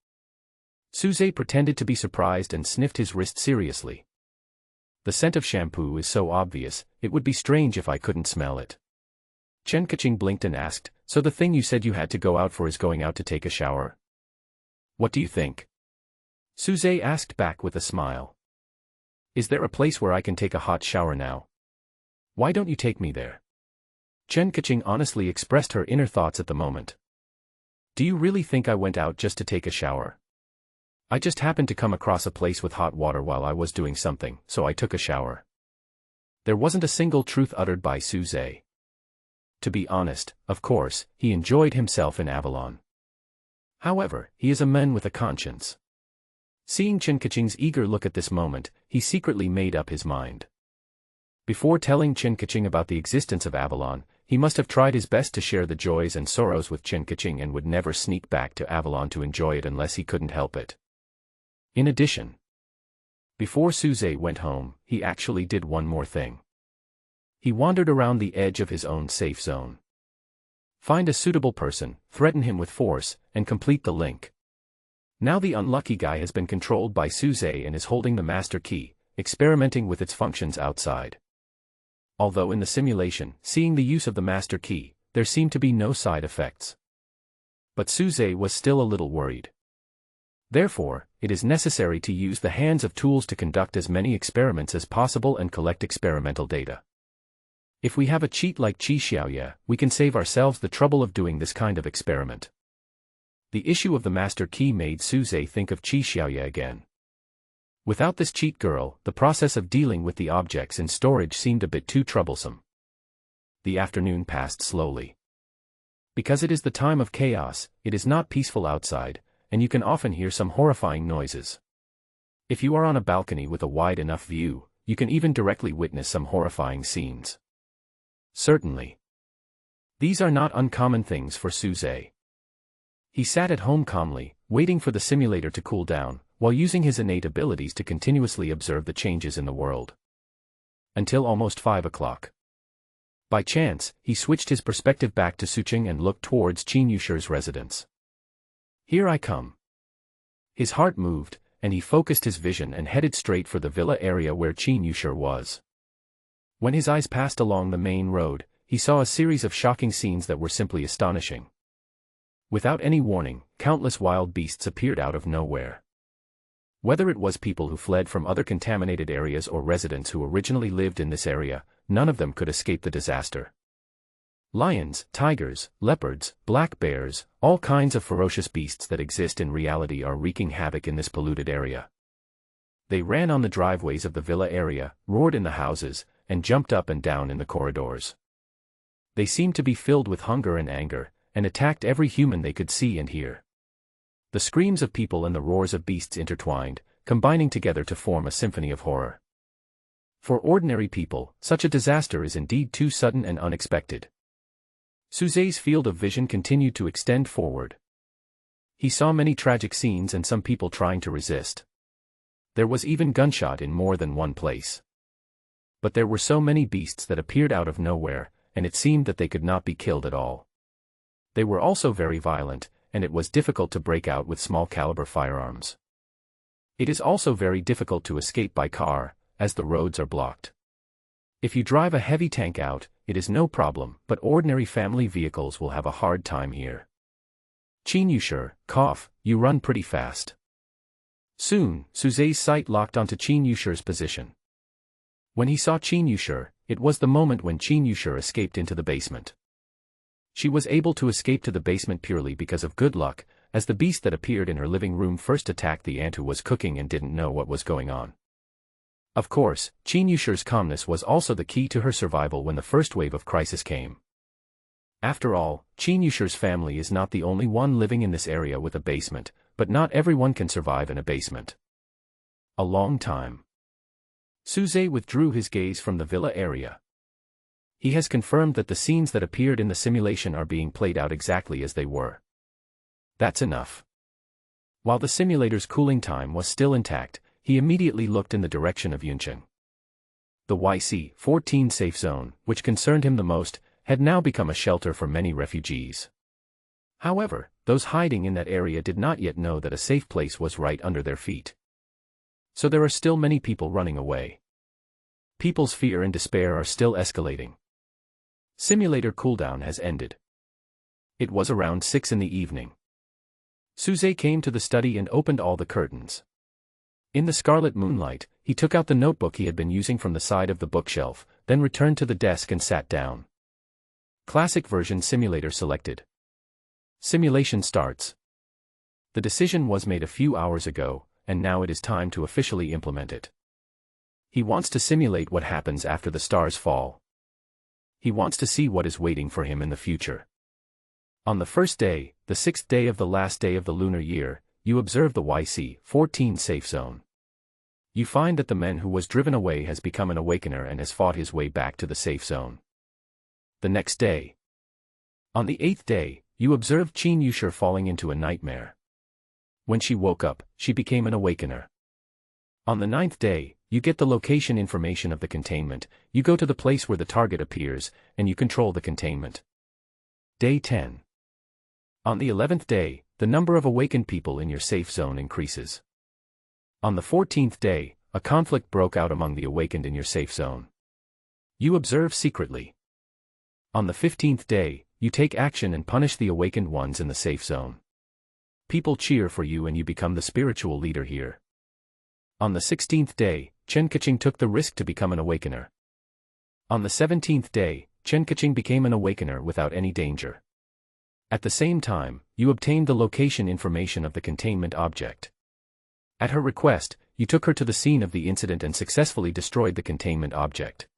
Suze pretended to be surprised and sniffed his wrist seriously. The scent of shampoo is so obvious, it would be strange if I couldn't smell it. Chen Kaching blinked and asked, so the thing you said you had to go out for is going out to take a shower? What do you think? Suze asked back with a smile. Is there a place where I can take a hot shower now? Why don't you take me there? Chen Kaching honestly expressed her inner thoughts at the moment. Do you really think I went out just to take a shower? I just happened to come across a place with hot water while I was doing something, so I took a shower. There wasn't a single truth uttered by Suze. To be honest, of course, he enjoyed himself in Avalon. However, he is a man with a conscience. Seeing Chen Kaching's eager look at this moment, he secretly made up his mind. Before telling Chen Kaching about the existence of Avalon, he must have tried his best to share the joys and sorrows with Chen Kaching and would never sneak back to Avalon to enjoy it unless he couldn't help it. In addition, before Suze went home, he actually did one more thing. He wandered around the edge of his own safe zone. Find a suitable person, threaten him with force, and complete the link. Now the unlucky guy has been controlled by Suze and is holding the master key, experimenting with its functions outside. Although in the simulation, seeing the use of the master key, there seemed to be no side effects. But Suze was still a little worried. Therefore, it is necessary to use the hands of tools to conduct as many experiments as possible and collect experimental data. If we have a cheat like Qi Xiaoye, we can save ourselves the trouble of doing this kind of experiment. The issue of the master key made Suze think of Qi Xiaoye again. Without this cheat girl, the process of dealing with the objects in storage seemed a bit too troublesome. The afternoon passed slowly. Because it is the time of chaos, it is not peaceful outside, and you can often hear some horrifying noises. If you are on a balcony with a wide enough view, you can even directly witness some horrifying scenes. Certainly. These are not uncommon things for Suze. He sat at home calmly, waiting for the simulator to cool down, while using his innate abilities to continuously observe the changes in the world. Until almost 5 o'clock. By chance, he switched his perspective back to Kaching and looked towards Chen Yusher's residence. Here I come. His heart moved, and he focused his vision and headed straight for the villa area where Chen Yusher was. When his eyes passed along the main road, he saw a series of shocking scenes that were simply astonishing. Without any warning, countless wild beasts appeared out of nowhere. Whether it was people who fled from other contaminated areas or residents who originally lived in this area, none of them could escape the disaster. Lions, tigers, leopards, black bears, all kinds of ferocious beasts that exist in reality are wreaking havoc in this polluted area. They ran on the driveways of the villa area, roared in the houses, and jumped up and down in the corridors. They seemed to be filled with hunger and anger, and attacked every human they could see and hear. The screams of people and the roars of beasts intertwined, combining together to form a symphony of horror. For ordinary people, such a disaster is indeed too sudden and unexpected. Suze's field of vision continued to extend forward. He saw many tragic scenes and some people trying to resist. There was even gunshot in more than one place. But there were so many beasts that appeared out of nowhere, and it seemed that they could not be killed at all. They were also very violent, and it was difficult to break out with small-caliber firearms. It is also very difficult to escape by car, as the roads are blocked. If you drive a heavy tank out, it is no problem, but ordinary family vehicles will have a hard time here. Chen Yusher, cough, you run pretty fast. Soon, Suze's sight locked onto Chen Yusher's position. When he saw Chen Yusher, it was the moment when Chen Yusher escaped into the basement. She was able to escape to the basement purely because of good luck, as the beast that appeared in her living room first attacked the aunt who was cooking and didn't know what was going on. Of course, Chen Yusher's calmness was also the key to her survival when the first wave of crisis came. After all, Chen Yusher's family is not the only one living in this area with a basement, but not everyone can survive in a basement. A long time. Suze withdrew his gaze from the villa area. He has confirmed that the scenes that appeared in the simulation are being played out exactly as they were. That's enough. While the simulator's cooling time was still intact, he immediately looked in the direction of Yuncheng. The YC-14 safe zone, which concerned him the most, had now become a shelter for many refugees. However, those hiding in that area did not yet know that a safe place was right under their feet. So there are still many people running away. People's fear and despair are still escalating. Simulator cooldown has ended. It was around 6 in the evening. Suze came to the study and opened all the curtains. In the scarlet moonlight, he took out the notebook he had been using from the side of the bookshelf, then returned to the desk and sat down. Classic version simulator selected. Simulation starts. The decision was made a few hours ago, and now it is time to officially implement it. He wants to simulate what happens after the stars fall. He wants to see what is waiting for him in the future. On the first day, the 6th day of the last day of the lunar year, you observe the YC-14 safe zone. You find that the man who was driven away has become an awakener and has fought his way back to the safe zone. The next day. On the 8th day, you observe Chen Yusher falling into a nightmare. When she woke up, she became an awakener. On the 9th day, you get the location information of the containment, you go to the place where the target appears, and you control the containment. Day 10. On the 11th day, the number of awakened people in your safe zone increases. On the 14th day, a conflict broke out among the awakened in your safe zone. You observe secretly. On the 15th day, you take action and punish the awakened ones in the safe zone. People cheer for you and you become the spiritual leader here. On the 16th day, Kaching took the risk to become an awakener. On the 17th day, Kaching became an awakener without any danger. At the same time, you obtained the location information of the containment object. At her request, you took her to the scene of the incident and successfully destroyed the containment object.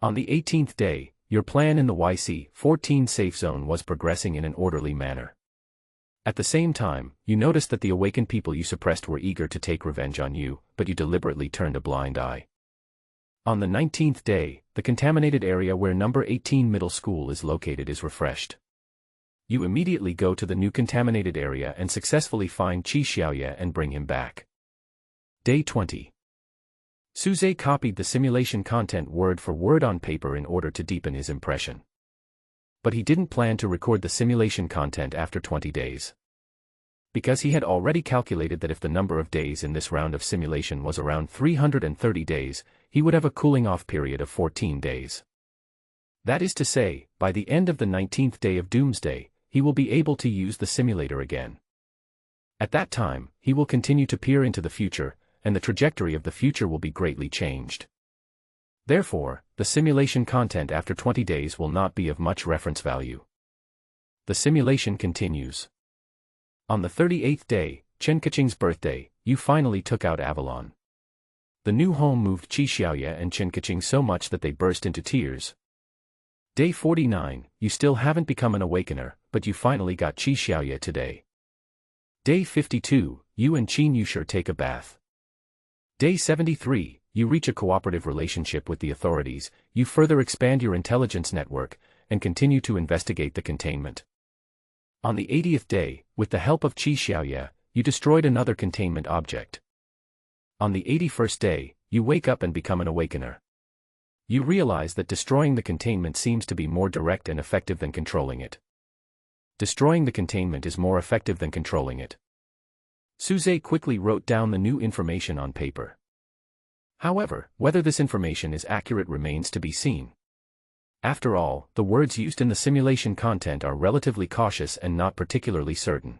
On the 18th day, your plan in the YC-14 safe zone was progressing in an orderly manner. At the same time, you noticed that the awakened people you suppressed were eager to take revenge on you, but you deliberately turned a blind eye. On the 19th day, the contaminated area where number 18 middle school is located is refreshed. You immediately go to the new contaminated area and successfully find Qi Xiaoye and bring him back. Day 20. Suze copied the simulation content word for word on paper in order to deepen his impression. But he didn't plan to record the simulation content after 20 days. Because he had already calculated that if the number of days in this round of simulation was around 330 days, he would have a cooling-off period of 14 days. That is to say, by the end of the 19th day of Doomsday, he will be able to use the simulator again. At that time, he will continue to peer into the future, and the trajectory of the future will be greatly changed. Therefore, the simulation content after 20 days will not be of much reference value. The simulation continues. On the 38th day, Chen Kaching's birthday, you finally took out Avalon. The new home moved Qi Xiaoye and Chen Kaching so much that they burst into tears. Day 49, you still haven't become an awakener, but you finally got Qi Xiaoye today. Day 52, you and Qin Yushir take a bath. Day 73, you reach a cooperative relationship with the authorities, you further expand your intelligence network, and continue to investigate the containment. On the 80th day, with the help of Qi Xiaoye, you destroyed another containment object. On the 81st day, you wake up and become an awakener. You realize that destroying the containment seems to be more direct and effective than controlling it. Destroying the containment is more effective than controlling it. Suze quickly wrote down the new information on paper. However, whether this information is accurate remains to be seen. After all, the words used in the simulation content are relatively cautious and not particularly certain.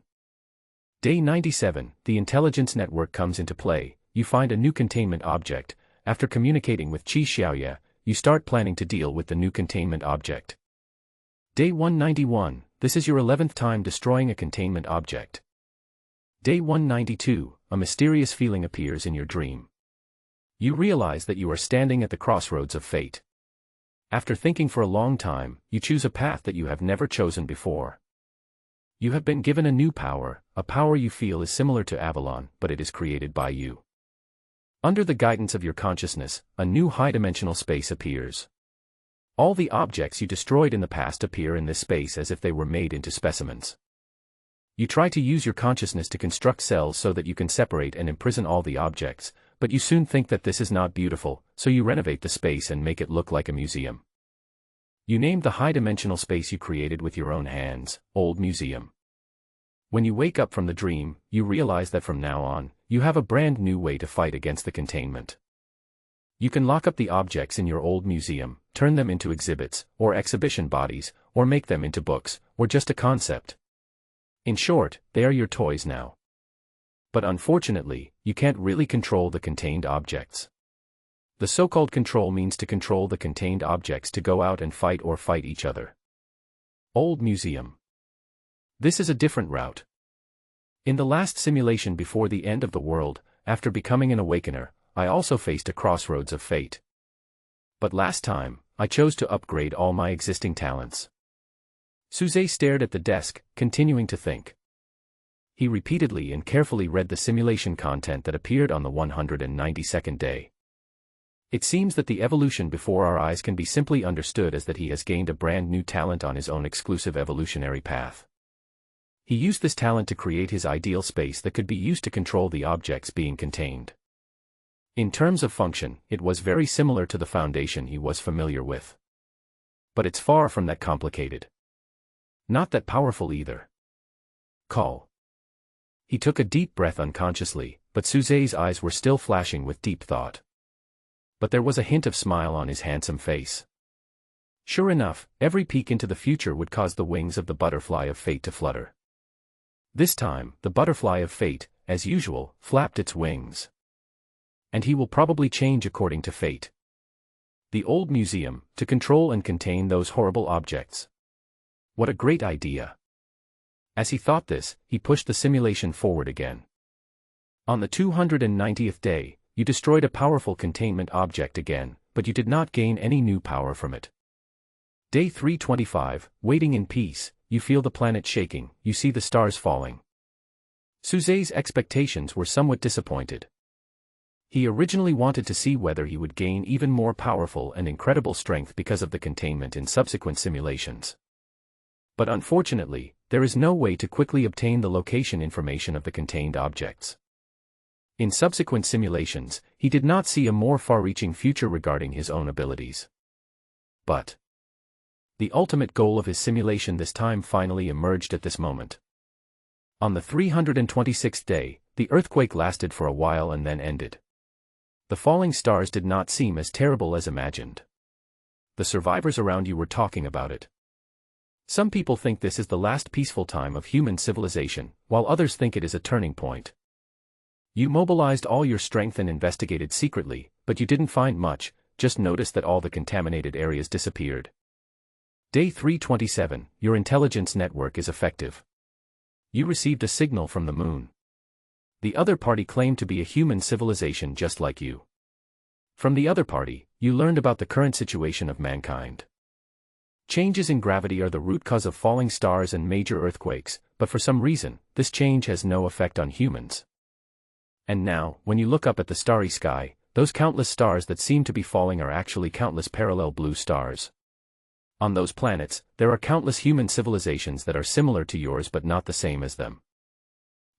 Day 97, the intelligence network comes into play, you find a new containment object. After communicating with Qi Xiaoye, you start planning to deal with the new containment object. Day 191, this is your 11th time destroying a containment object. Day 192, a mysterious feeling appears in your dream. You realize that you are standing at the crossroads of fate. After thinking for a long time, you choose a path that you have never chosen before. You have been given a new power, a power you feel is similar to Avalon, but it is created by you. Under the guidance of your consciousness, a new high-dimensional space appears. All the objects you destroyed in the past appear in this space as if they were made into specimens. You try to use your consciousness to construct cells so that you can separate and imprison all the objects, but you soon think that this is not beautiful, so you renovate the space and make it look like a museum. You named the high-dimensional space you created with your own hands, Old Museum. When you wake up from the dream, you realize that from now on, you have a brand new way to fight against the containment. You can lock up the objects in your old museum, turn them into exhibits, or exhibition bodies, or make them into books, or just a concept. In short, they are your toys now. But unfortunately, you can't really control the contained objects. The so-called control means to control the contained objects to go out and fight or fight each other. Old Museum. This is a different route. In the last simulation before the end of the world, after becoming an awakener, I also faced a crossroads of fate. But last time, I chose to upgrade all my existing talents. Suze stared at the desk, continuing to think. He repeatedly and carefully read the simulation content that appeared on the 192nd day. It seems that the evolution before our eyes can be simply understood as that he has gained a brand new talent on his own exclusive evolutionary path. He used this talent to create his ideal space that could be used to control the objects being contained. In terms of function, it was very similar to the foundation he was familiar with. But it's far from that complicated. Not that powerful either. Call. He took a deep breath unconsciously, but Suze's eyes were still flashing with deep thought. But there was a hint of smile on his handsome face. Sure enough, every peek into the future would cause the wings of the butterfly of fate to flutter. This time, the butterfly of fate, as usual, flapped its wings. And he will probably change according to fate. The old museum, to control and contain those horrible objects. What a great idea. As he thought this, he pushed the simulation forward again. On the 290th day, you destroyed a powerful containment object again, but you did not gain any new power from it. Day 325, waiting in peace, you feel the planet shaking, you see the stars falling. Suzai's expectations were somewhat disappointed. He originally wanted to see whether he would gain even more powerful and incredible strength because of the containment in subsequent simulations. But unfortunately, there is no way to quickly obtain the location information of the contained objects. In subsequent simulations, he did not see a more far-reaching future regarding his own abilities. But the ultimate goal of his simulation this time finally emerged at this moment. On the 326th day, the earthquake lasted for a while and then ended. The falling stars did not seem as terrible as imagined. The survivors around you were talking about it. Some people think this is the last peaceful time of human civilization, while others think it is a turning point. You mobilized all your strength and investigated secretly, but you didn't find much, just noticed that all the contaminated areas disappeared. Day 327, your intelligence network is effective. You received a signal from the moon. The other party claimed to be a human civilization just like you. From the other party, you learned about the current situation of mankind. Changes in gravity are the root cause of falling stars and major earthquakes, but for some reason, this change has no effect on humans. And now, when you look up at the starry sky, those countless stars that seem to be falling are actually countless parallel blue stars. On those planets, there are countless human civilizations that are similar to yours but not the same as them.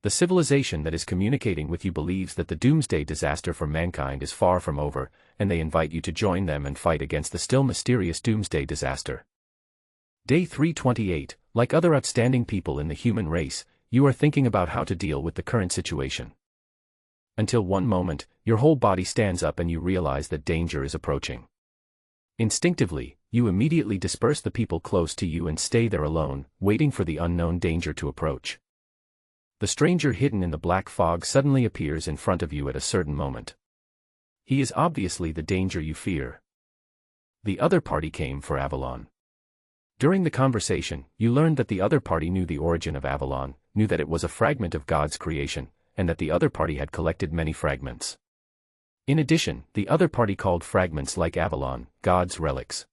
The civilization that is communicating with you believes that the doomsday disaster for mankind is far from over, and they invite you to join them and fight against the still mysterious doomsday disaster. Day 328, like other outstanding people in the human race, you are thinking about how to deal with the current situation. Until one moment, your whole body stands up and you realize that danger is approaching. Instinctively, you immediately disperse the people close to you and stay there alone, waiting for the unknown danger to approach. The stranger hidden in the black fog suddenly appears in front of you at a certain moment. He is obviously the danger you fear. The other party came for Avalon. During the conversation, you learned that the other party knew the origin of Avalon, knew that it was a fragment of God's creation, and that the other party had collected many fragments. In addition, the other party called fragments like Avalon, God's relics.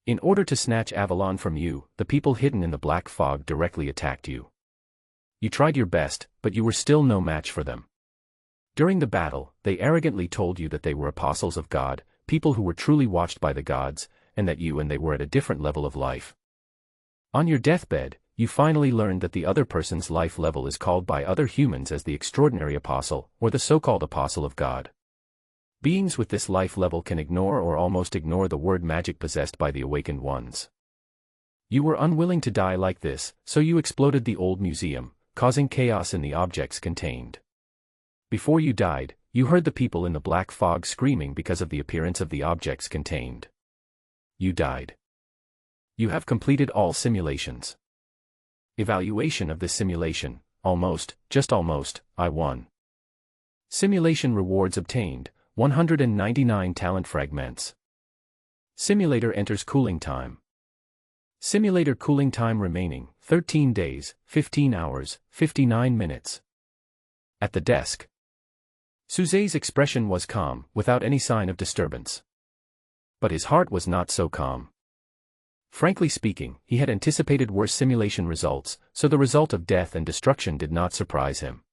In order to snatch Avalon from you, the people hidden in the black fog directly attacked you. You tried your best, but you were still no match for them. During the battle, they arrogantly told you that they were apostles of God, people who were truly watched by the gods, and that you and they were at a different level of life. On your deathbed, you finally learned that the other person's life level is called by other humans as the extraordinary apostle, or the so-called apostle of God. Beings with this life level can ignore or almost ignore the word magic possessed by the awakened ones. You were unwilling to die like this, so you exploded the old museum, causing chaos in the objects contained. Before you died, you heard the people in the black fog screaming because of the appearance of the objects contained. You died. You have completed all simulations. Evaluation of this simulation, almost, just almost, I won. Simulation rewards obtained, 199 talent fragments. Simulator enters cooling time. Simulator cooling time remaining, 13 days, 15 hours, 59 minutes. At the desk. Suzai's expression was calm, without any sign of disturbance. But his heart was not so calm. Frankly speaking, he had anticipated worse simulation results, so the result of death and destruction did not surprise him.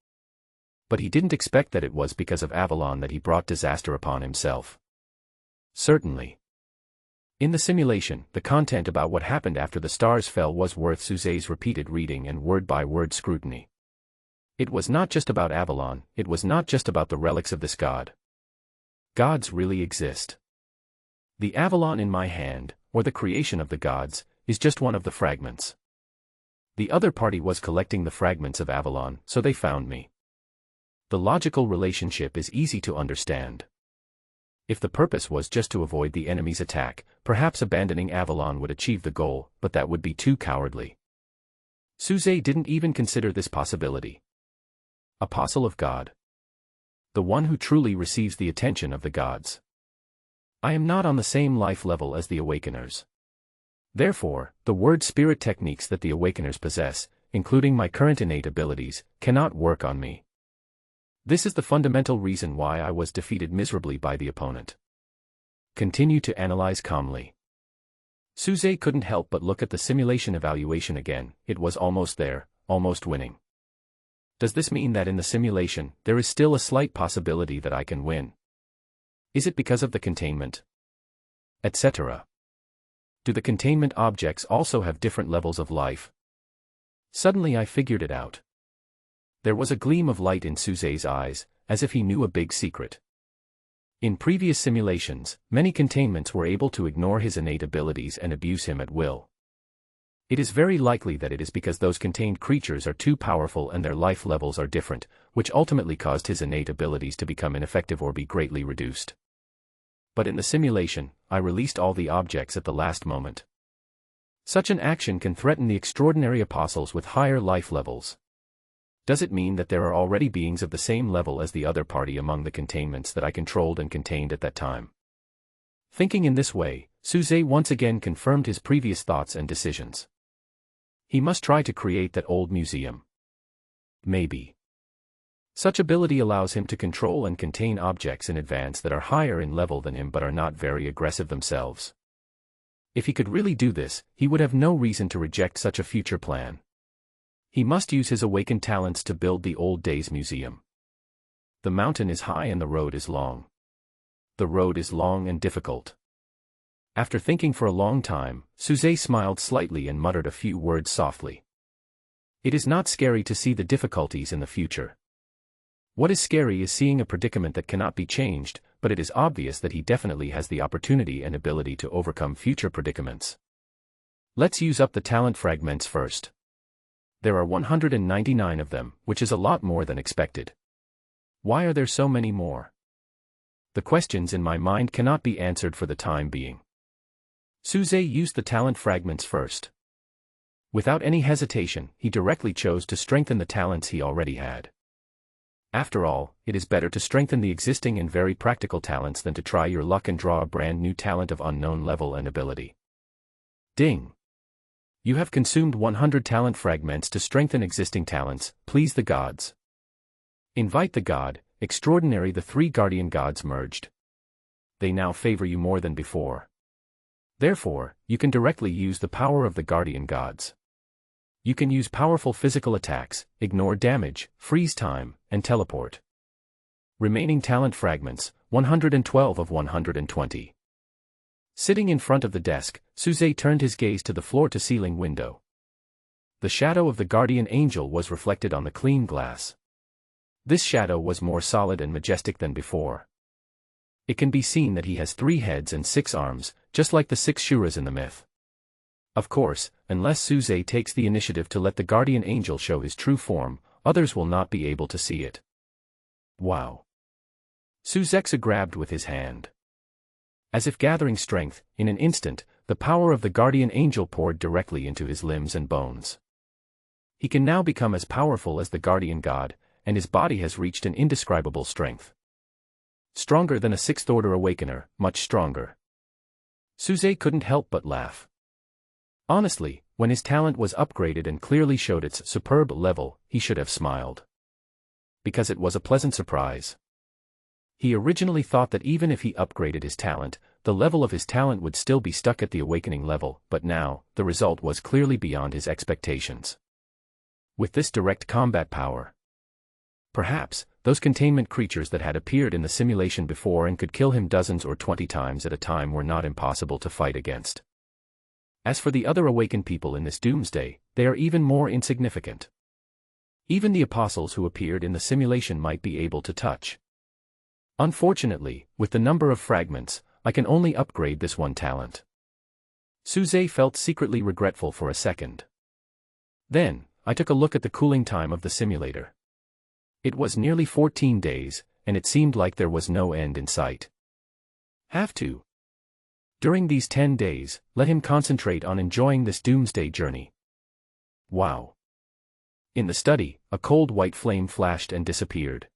But he didn't expect that it was because of Avalon that he brought disaster upon himself. Certainly. In the simulation, the content about what happened after the stars fell was worth Suzai's repeated reading and word-by-word scrutiny. It was not just about Avalon, it was not just about the relics of this god. Gods really exist. The Avalon in my hand, or the creation of the gods, is just one of the fragments. The other party was collecting the fragments of Avalon, so they found me. The logical relationship is easy to understand. If the purpose was just to avoid the enemy's attack, perhaps abandoning Avalon would achieve the goal, but that would be too cowardly. Suzai didn't even consider this possibility. Apostle of God. The one who truly receives the attention of the gods. I am not on the same life level as the Awakeners. Therefore, the word spirit techniques that the Awakeners possess, including my current innate abilities, cannot work on me. This is the fundamental reason why I was defeated miserably by the opponent. Continue to analyze calmly. Suze couldn't help but look at the simulation evaluation again. It was almost there, almost winning. Does this mean that in the simulation, there is still a slight possibility that I can win? Is it because of the containment? Etc. Do the containment objects also have different levels of life? Suddenly I figured it out. There was a gleam of light in Suze's eyes, as if he knew a big secret. In previous simulations, many containments were able to ignore his innate abilities and abuse him at will. It is very likely that it is because those contained creatures are too powerful and their life levels are different, which ultimately caused his innate abilities to become ineffective or be greatly reduced. But in the simulation, I released all the objects at the last moment. Such an action can threaten the extraordinary apostles with higher life levels. Does it mean that there are already beings of the same level as the other party among the containments that I controlled and contained at that time? Thinking in this way, Suze once again confirmed his previous thoughts and decisions. He must try to create that old museum. Maybe. Such ability allows him to control and contain objects in advance that are higher in level than him but are not very aggressive themselves. If he could really do this, he would have no reason to reject such a future plan. He must use his awakened talents to build the old days museum. The mountain is high and the road is long. The road is long and difficult. After thinking for a long time, Suze smiled slightly and muttered a few words softly. It is not scary to see the difficulties in the future. What is scary is seeing a predicament that cannot be changed, but it is obvious that he definitely has the opportunity and ability to overcome future predicaments. Let's use up the talent fragments first. There are 199 of them, which is a lot more than expected. Why are there so many more? The questions in my mind cannot be answered for the time being. Suze used the talent fragments first. Without any hesitation, he directly chose to strengthen the talents he already had. After all, it is better to strengthen the existing and very practical talents than to try your luck and draw a brand new talent of unknown level and ability. Ding! You have consumed 100 talent fragments to strengthen existing talents, please the gods. Invite the god, extraordinary. The three guardian gods merged. They now favor you more than before. Therefore, you can directly use the power of the guardian gods. You can use powerful physical attacks, ignore damage, freeze time, and teleport. Remaining talent fragments, 112 of 120. Sitting in front of the desk, Suze turned his gaze to the floor-to-ceiling window. The shadow of the guardian angel was reflected on the clean glass. This shadow was more solid and majestic than before. It can be seen that he has 3 heads and 6 arms, just like the 6 Shuras in the myth. Of course, unless Suze takes the initiative to let the guardian angel show his true form, others will not be able to see it. Wow! Suzexa grabbed with his hand. As if gathering strength, in an instant, the power of the guardian angel poured directly into his limbs and bones. He can now become as powerful as the guardian god, and his body has reached an indescribable strength. Stronger than a 6th order awakener, much stronger. Suze couldn't help but laugh. Honestly, when his talent was upgraded and clearly showed its superb level, he should have smiled. Because it was a pleasant surprise. He originally thought that even if he upgraded his talent, the level of his talent would still be stuck at the awakening level, but now, the result was clearly beyond his expectations. With this direct combat power. Perhaps, those containment creatures that had appeared in the simulation before and could kill him dozens or 20 times at a time were not impossible to fight against. As for the other awakened people in this doomsday, they are even more insignificant. Even the apostles who appeared in the simulation might be able to touch. Unfortunately, with the number of fragments, I can only upgrade this one talent. Suze felt secretly regretful for a second. Then, I took a look at the cooling time of the simulator. It was nearly 14 days, and it seemed like there was no end in sight. Have to. During these 10 days, let him concentrate on enjoying this doomsday journey. Wow. In the study, a cold white flame flashed and disappeared.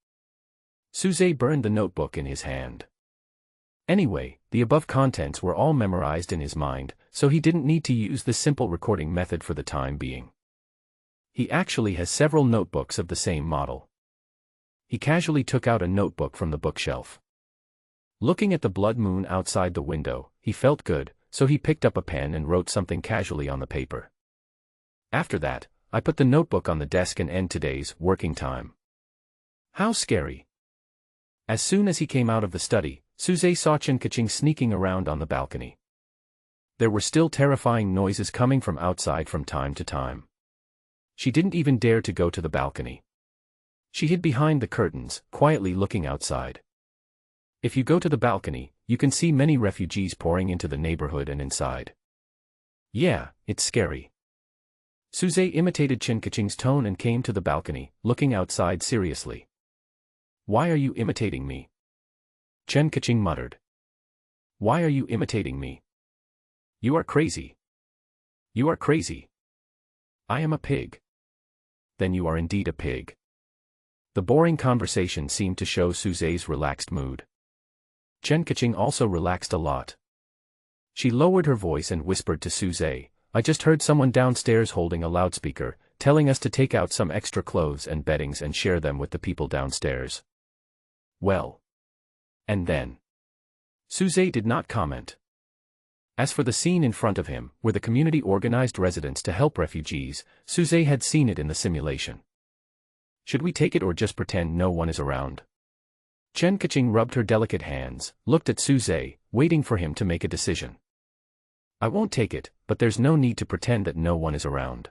Suze burned the notebook in his hand. Anyway, the above contents were all memorized in his mind, so he didn't need to use the simple recording method for the time being. He actually has several notebooks of the same model. He casually took out a notebook from the bookshelf. Looking at the blood moon outside the window, he felt good, so he picked up a pen and wrote something casually on the paper. After that, I put the notebook on the desk and end today's working time. How scary. As soon as he came out of the study, Suze saw Chen Kaching sneaking around on the balcony. There were still terrifying noises coming from outside from time to time. She didn't even dare to go to the balcony. She hid behind the curtains, quietly looking outside. If you go to the balcony, you can see many refugees pouring into the neighborhood and inside. Yeah, it's scary. Suze imitated Chen Kaching's tone and came to the balcony, looking outside seriously. Why are you imitating me? Chen Kaching muttered. Why are you imitating me? You are crazy. You are crazy. I am a pig. Then you are indeed a pig. The boring conversation seemed to show Suze's relaxed mood. Chen Kaching also relaxed a lot. She lowered her voice and whispered to Suze, I just heard someone downstairs holding a loudspeaker, telling us to take out some extra clothes and beddings and share them with the people downstairs. Well. And then? Suze did not comment. As for the scene in front of him, where the community organized residents to help refugees, Suze had seen it in the simulation. Should we take it or just pretend no one is around? Chen Kaching rubbed her delicate hands, looked at Suze, waiting for him to make a decision. I won't take it, but there's no need to pretend that no one is around.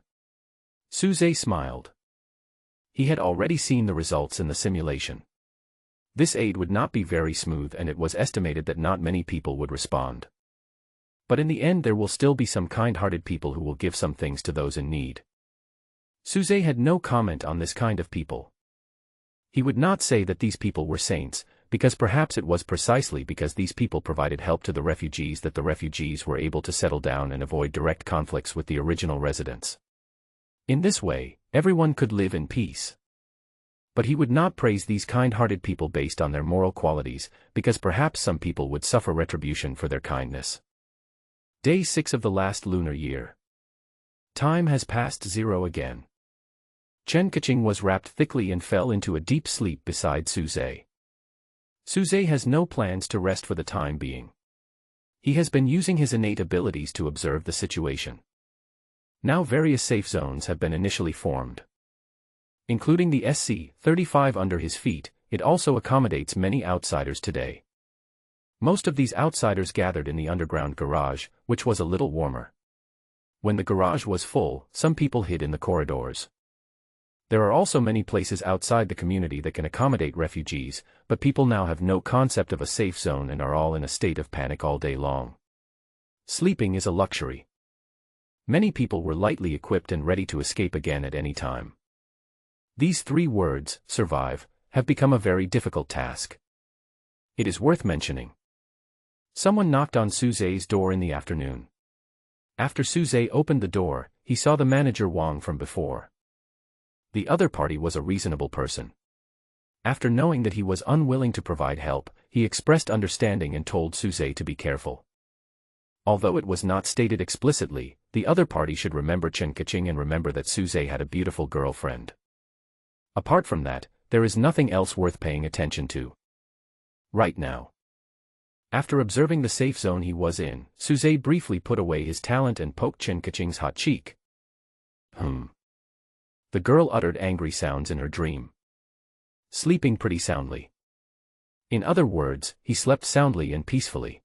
Suze smiled. He had already seen the results in the simulation. This aid would not be very smooth and it was estimated that not many people would respond. But in the end there will still be some kind-hearted people who will give some things to those in need. Suze had no comment on this kind of people. He would not say that these people were saints, because perhaps it was precisely because these people provided help to the refugees that the refugees were able to settle down and avoid direct conflicts with the original residents. In this way, everyone could live in peace. But he would not praise these kind-hearted people based on their moral qualities, because perhaps some people would suffer retribution for their kindness. Day 6 of the last lunar year. Time has passed 0 again. Chen Kaching was wrapped thickly and fell into a deep sleep beside Suze. Suze has no plans to rest for the time being. He has been using his innate abilities to observe the situation. Now various safe zones have been initially formed. Including the SC-35 under his feet, it also accommodates many outsiders today. Most of these outsiders gathered in the underground garage, which was a little warmer. When the garage was full, some people hid in the corridors. There are also many places outside the community that can accommodate refugees, but people now have no concept of a safe zone and are all in a state of panic all day long. Sleeping is a luxury. Many people were lightly equipped and ready to escape again at any time. These 3 words, survive, have become a very difficult task. It is worth mentioning. Someone knocked on Suze's door in the afternoon. After Suze opened the door, he saw the manager Wang from before. The other party was a reasonable person. After knowing that he was unwilling to provide help, he expressed understanding and told Suze to be careful. Although it was not stated explicitly, the other party should remember Chen Kaching and remember that Suze had a beautiful girlfriend. Apart from that, there is nothing else worth paying attention to. Right now. After observing the safe zone he was in, Suze briefly put away his talent and poked Chen Kaching's hot cheek. The girl uttered angry sounds in her dream. Sleeping pretty soundly. In other words, he slept soundly and peacefully.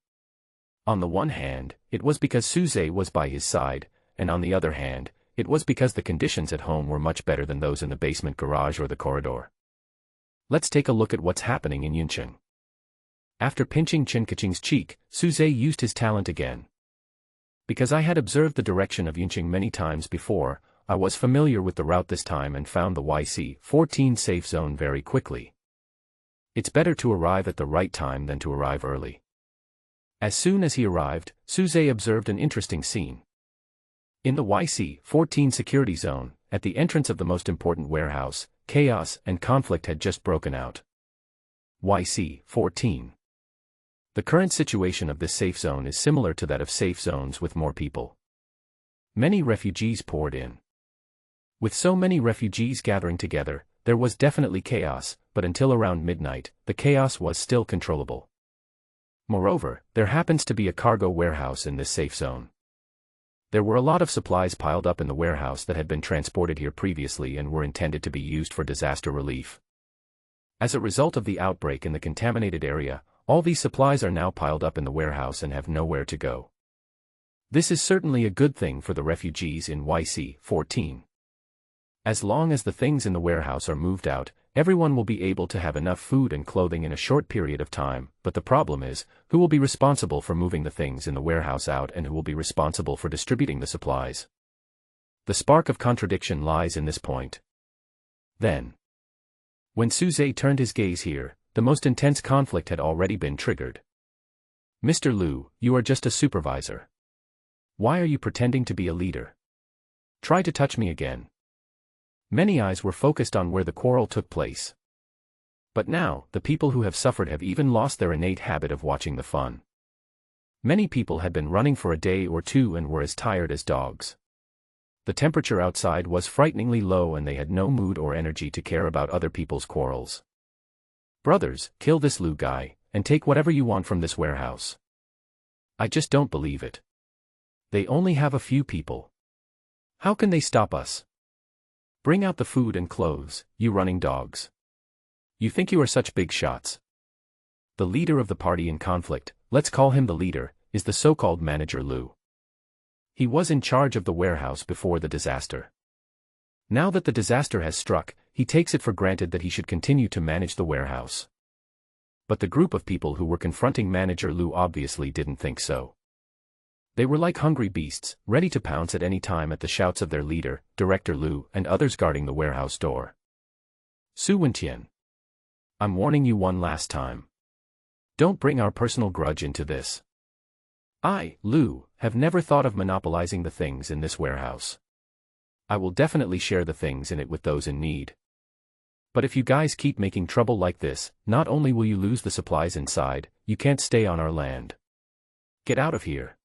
On the one hand, it was because Suze was by his side, and on the other hand, it was because the conditions at home were much better than those in the basement garage or the corridor. Let's take a look at what's happening in Yuncheng. After pinching Chen Kaching's cheek, Suze used his talent again. Because I had observed the direction of Yuncheng many times before, I was familiar with the route this time and found the YC-14 safe zone very quickly. It's better to arrive at the right time than to arrive early. As soon as he arrived, Suze observed an interesting scene. In the YC-14 security zone, at the entrance of the most important warehouse, chaos and conflict had just broken out. YC-14. The current situation of this safe zone is similar to that of safe zones with more people. Many refugees poured in. With so many refugees gathering together, there was definitely chaos, but until around midnight, the chaos was still controllable. Moreover, there happens to be a cargo warehouse in this safe zone. There were a lot of supplies piled up in the warehouse that had been transported here previously and were intended to be used for disaster relief. As a result of the outbreak in the contaminated area, all these supplies are now piled up in the warehouse and have nowhere to go. This is certainly a good thing for the refugees in YC-14. As long as the things in the warehouse are moved out, everyone will be able to have enough food and clothing in a short period of time, but the problem is, who will be responsible for moving the things in the warehouse out and who will be responsible for distributing the supplies? The spark of contradiction lies in this point. Then, when Suze turned his gaze here, the most intense conflict had already been triggered. Mr. Liu, you are just a supervisor. Why are you pretending to be a leader? Try to touch me again. Many eyes were focused on where the quarrel took place. But now, the people who have suffered have even lost their innate habit of watching the fun. Many people had been running for a day or two and were as tired as dogs. The temperature outside was frighteningly low and they had no mood or energy to care about other people's quarrels. Brothers, kill this Liu guy, and take whatever you want from this warehouse. I just don't believe it. They only have a few people. How can they stop us? Bring out the food and clothes, you running dogs. You think you are such big shots. The leader of the party in conflict, let's call him the leader, is the so-called manager Liu. He was in charge of the warehouse before the disaster. Now that the disaster has struck, he takes it for granted that he should continue to manage the warehouse. But the group of people who were confronting manager Liu obviously didn't think so. They were like hungry beasts, ready to pounce at any time at the shouts of their leader, Director Liu, and others guarding the warehouse door. Su Wentian. I'm warning you one last time. Don't bring our personal grudge into this. I, Liu, have never thought of monopolizing the things in this warehouse. I will definitely share the things in it with those in need. But if you guys keep making trouble like this, not only will you lose the supplies inside, you can't stay on our land. Get out of here.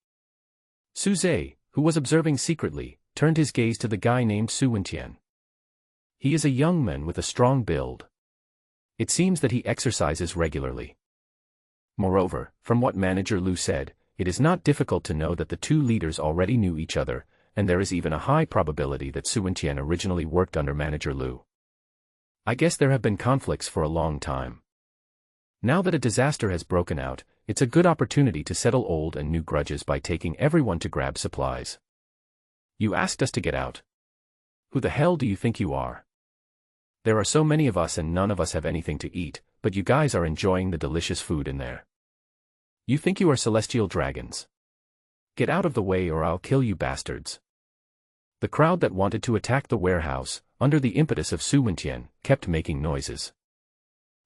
Suze, who was observing secretly, turned his gaze to the guy named Su Wentian. He is a young man with a strong build. It seems that he exercises regularly. Moreover, from what manager Liu said, it is not difficult to know that the two leaders already knew each other, and there is even a high probability that Su Wentian originally worked under manager Liu. I guess there have been conflicts for a long time. Now that a disaster has broken out, it's a good opportunity to settle old and new grudges by taking everyone to grab supplies. You asked us to get out. Who the hell do you think you are? There are so many of us and none of us have anything to eat, but you guys are enjoying the delicious food in there. You think you are celestial dragons? Get out of the way or I'll kill you bastards. The crowd that wanted to attack the warehouse, under the impetus of Su Wentian, kept making noises.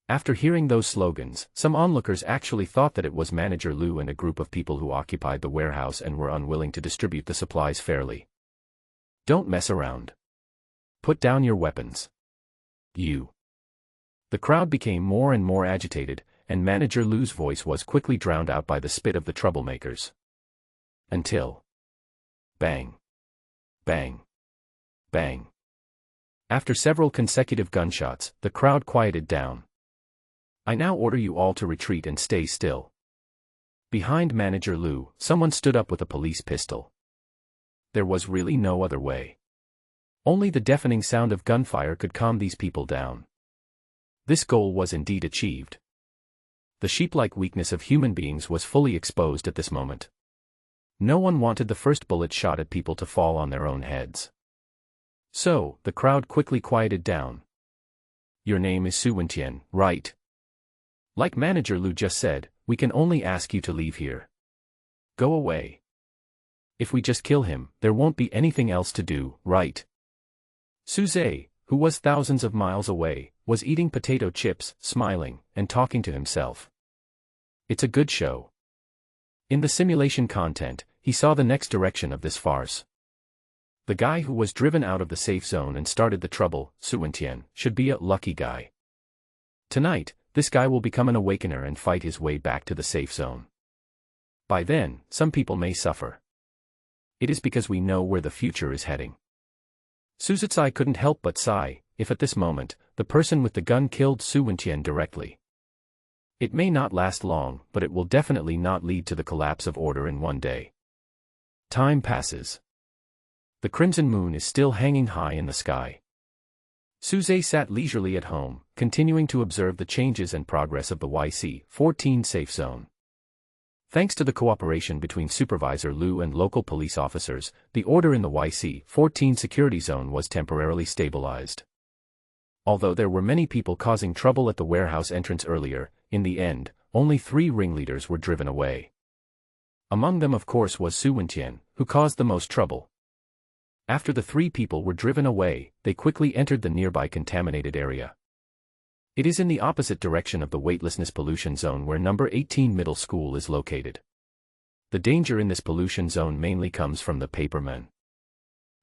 After hearing those slogans, some onlookers actually thought that it was manager Liu and a group of people who occupied the warehouse and were unwilling to distribute the supplies fairly. Don't mess around. Put down your weapons. You. The crowd became more and more agitated, and manager Liu's voice was quickly drowned out by the spit of the troublemakers. Until. Bang. Bang. Bang. After several consecutive gunshots, the crowd quieted down. I now order you all to retreat and stay still. Behind manager Liu, someone stood up with a police pistol. There was really no other way. Only the deafening sound of gunfire could calm these people down. This goal was indeed achieved. The sheep-like weakness of human beings was fully exposed at this moment. No one wanted the first bullet shot at people to fall on their own heads. So, the crowd quickly quieted down. Your name is Su Wentian, right? Like manager Liu just said, we can only ask you to leave here. Go away. If we just kill him, there won't be anything else to do, right? Suze, who was thousands of miles away, was eating potato chips, smiling, and talking to himself. It's a good show. In the simulation content, he saw the next direction of this farce. The guy who was driven out of the safe zone and started the trouble, Su Wentian, should be a lucky guy. Tonight, this guy will become an awakener and fight his way back to the safe zone. By then, some people may suffer. It is because we know where the future is heading. Suzutsai couldn't help but sigh, if at this moment, the person with the gun killed Su Wentian directly. It may not last long, but it will definitely not lead to the collapse of order in one day. Time passes. The crimson moon is still hanging high in the sky. Suze sat leisurely at home, continuing to observe the changes and progress of the YC-14 safe zone. Thanks to the cooperation between Supervisor Liu and local police officers, the order in the YC-14 security zone was temporarily stabilized. Although there were many people causing trouble at the warehouse entrance earlier, in the end, only 3 ringleaders were driven away. Among them of course was Su Wenqian, who caused the most trouble. After the 3 people were driven away, they quickly entered the nearby contaminated area. It is in the opposite direction of the weightlessness pollution zone where number 18 middle school is located. The danger in this pollution zone mainly comes from the papermen.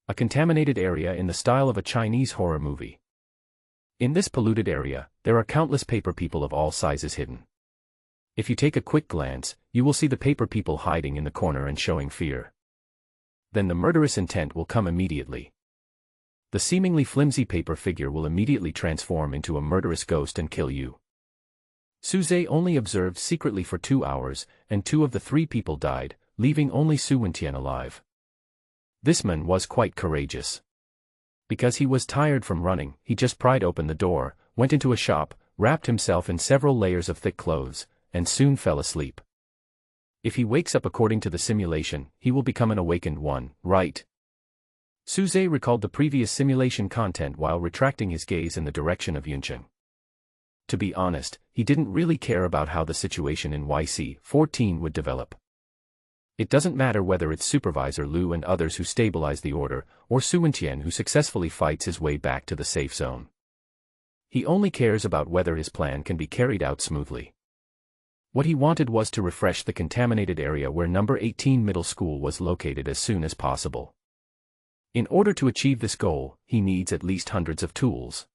A contaminated area in the style of a Chinese horror movie. In this polluted area, there are countless paper people of all sizes hidden. If you take a quick glance, you will see the paper people hiding in the corner and showing fear. Then the murderous intent will come immediately. The seemingly flimsy paper figure will immediately transform into a murderous ghost and kill you. Suze only observed secretly for 2 hours, and 2 of the 3 people died, leaving only Su Wenqian alive. This man was quite courageous. Because he was tired from running, he just pried open the door, went into a shop, wrapped himself in several layers of thick clothes, and soon fell asleep. If he wakes up according to the simulation, he will become an awakened one, right? Suze recalled the previous simulation content while retracting his gaze in the direction of Yuncheng. To be honest, he didn't really care about how the situation in YC-14 would develop. It doesn't matter whether it's Supervisor Liu and others who stabilize the order, or Su Wenqian who successfully fights his way back to the safe zone. He only cares about whether his plan can be carried out smoothly. What he wanted was to refresh the contaminated area where number 18 middle school was located as soon as possible. In order to achieve this goal, he needs at least hundreds of tools.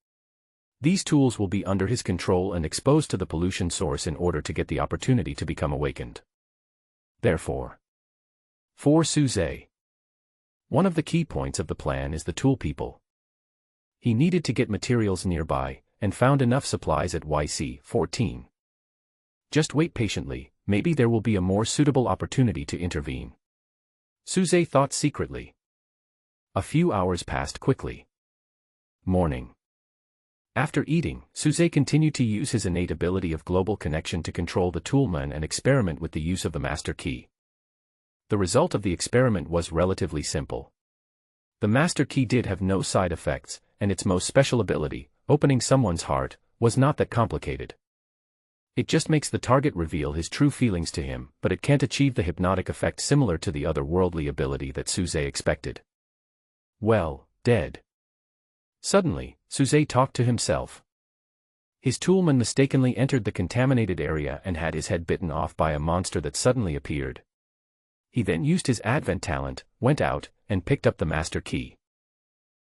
These tools will be under his control and exposed to the pollution source in order to get the opportunity to become awakened. Therefore, for Suze, one of the key points of the plan is the tool people. He needed to get materials nearby, and found enough supplies at YC-14. Just wait patiently, maybe there will be a more suitable opportunity to intervene. Suze thought secretly. A few hours passed quickly. Morning. After eating, Suze continued to use his innate ability of global connection to control the toolman and experiment with the use of the master key. The result of the experiment was relatively simple. The master key did have no side effects, and its most special ability, opening someone's heart, was not that complicated. It just makes the target reveal his true feelings to him, but it can't achieve the hypnotic effect similar to the otherworldly ability that Suze expected. Well, dead. Suddenly, Suze talked to himself. His toolman mistakenly entered the contaminated area and had his head bitten off by a monster that suddenly appeared. He then used his advent talent, went out, and picked up the master key.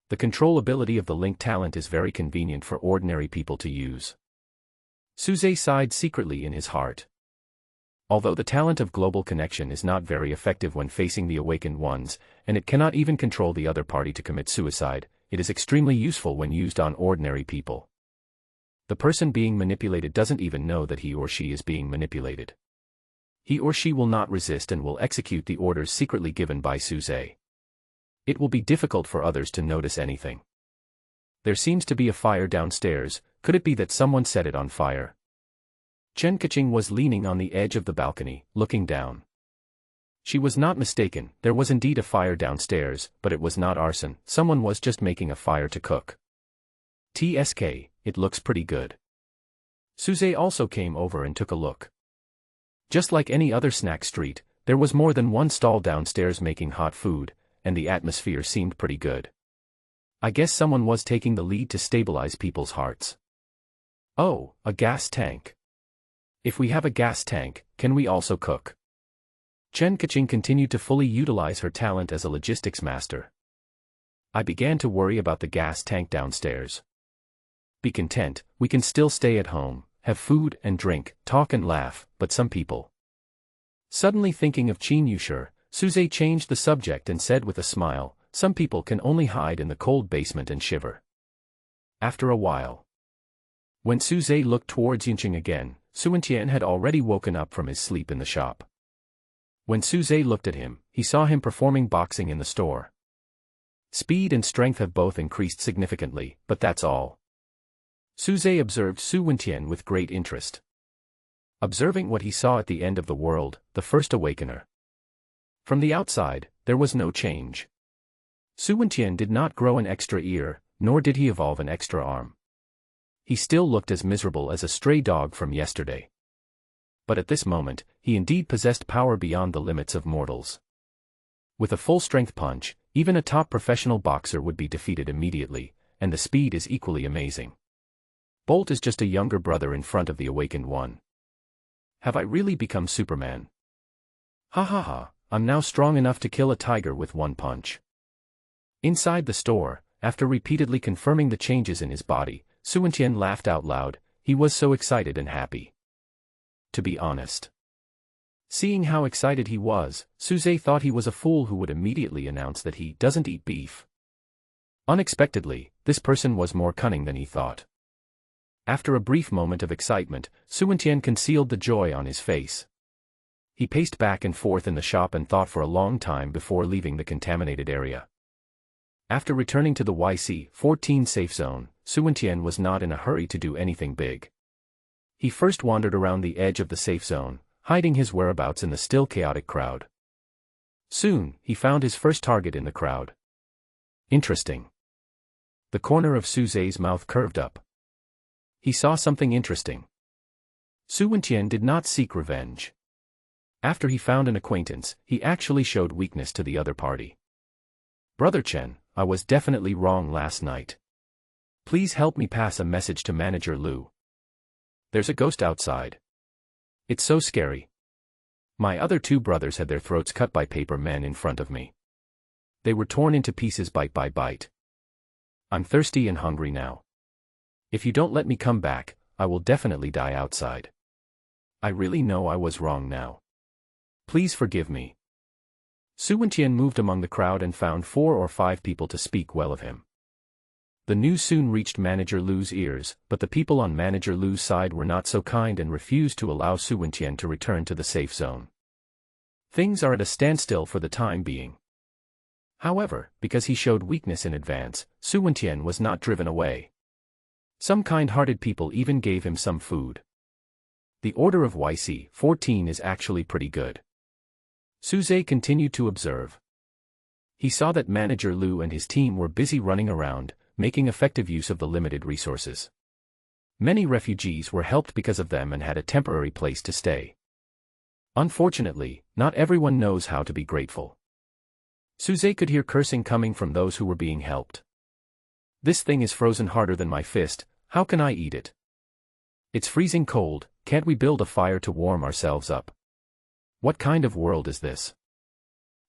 The control ability of the link talent is very convenient for ordinary people to use. Suze sighed secretly in his heart. Although the talent of global connection is not very effective when facing the awakened ones, and it cannot even control the other party to commit suicide, it is extremely useful when used on ordinary people. The person being manipulated doesn't even know that he or she is being manipulated. He or she will not resist and will execute the orders secretly given by Suze. It will be difficult for others to notice anything. There seems to be a fire downstairs. Could it be that someone set it on fire? Chen Kaching was leaning on the edge of the balcony, looking down. She was not mistaken, there was indeed a fire downstairs, but it was not arson, someone was just making a fire to cook. TSK, it looks pretty good. Suze also came over and took a look. Just like any other snack street, there was more than one stall downstairs making hot food, and the atmosphere seemed pretty good. I guess someone was taking the lead to stabilize people's hearts. Oh, a gas tank. If we have a gas tank, can we also cook? Chen Kaching continued to fully utilize her talent as a logistics master. I began to worry about the gas tank downstairs. Be content, we can still stay at home, have food and drink, talk and laugh, but some people. Suddenly thinking of Qin Yushir, Suze changed the subject and said with a smile, some people can only hide in the cold basement and shiver. After a while, when Suze looked towards Yunqing again, Su Wenqian had already woken up from his sleep in the shop. When Su Zhe looked at him, he saw him performing boxing in the store. Speed and strength have both increased significantly, but that's all. Su Zhe observed Su Wenqian with great interest. Observing what he saw at the end of the world, the first awakener. From the outside, there was no change. Su Wenqian did not grow an extra ear, nor did he evolve an extra arm. He still looked as miserable as a stray dog from yesterday. But at this moment, he indeed possessed power beyond the limits of mortals. With a full-strength punch, even a top professional boxer would be defeated immediately, and the speed is equally amazing. Bolt is just a younger brother in front of the awakened one. Have I really become Superman? Ha ha ha, I'm now strong enough to kill a tiger with one punch. Inside the store, after repeatedly confirming the changes in his body, Su Wenqian laughed out loud. He was so excited and happy. To be honest. Seeing how excited he was, Su Zhe thought he was a fool who would immediately announce that he doesn't eat beef. Unexpectedly, this person was more cunning than he thought. After a brief moment of excitement, Su Wenqian concealed the joy on his face. He paced back and forth in the shop and thought for a long time before leaving the contaminated area. After returning to the YC-14 safe zone, Su Wenqian was not in a hurry to do anything big. He first wandered around the edge of the safe zone, hiding his whereabouts in the still chaotic crowd. Soon, he found his first target in the crowd. Interesting. The corner of Su Zhe's mouth curved up. He saw something interesting. Su Wenqian did not seek revenge. After he found an acquaintance, he actually showed weakness to the other party. Brother Chen, I was definitely wrong last night. Please help me pass a message to Manager Lu. There's a ghost outside. It's so scary. My other two brothers had their throats cut by paper men in front of me. They were torn into pieces bite by bite. I'm thirsty and hungry now. If you don't let me come back, I will definitely die outside. I really know I was wrong now. Please forgive me. Su Wenqian moved among the crowd and found 4 or 5 people to speak well of him. The news soon reached Manager Lu's ears, but the people on Manager Lu's side were not so kind and refused to allow Su Wenqian to return to the safe zone. Things are at a standstill for the time being. However, because he showed weakness in advance, Su Wenqian was not driven away. Some kind-hearted people even gave him some food. The order of YC-14 is actually pretty good. Su Zhe continued to observe. He saw that Manager Lu and his team were busy running around, making effective use of the limited resources. Many refugees were helped because of them and had a temporary place to stay. Unfortunately, not everyone knows how to be grateful. Su Zhe could hear cursing coming from those who were being helped. This thing is frozen harder than my fist, how can I eat it? It's freezing cold, can't we build a fire to warm ourselves up? What kind of world is this?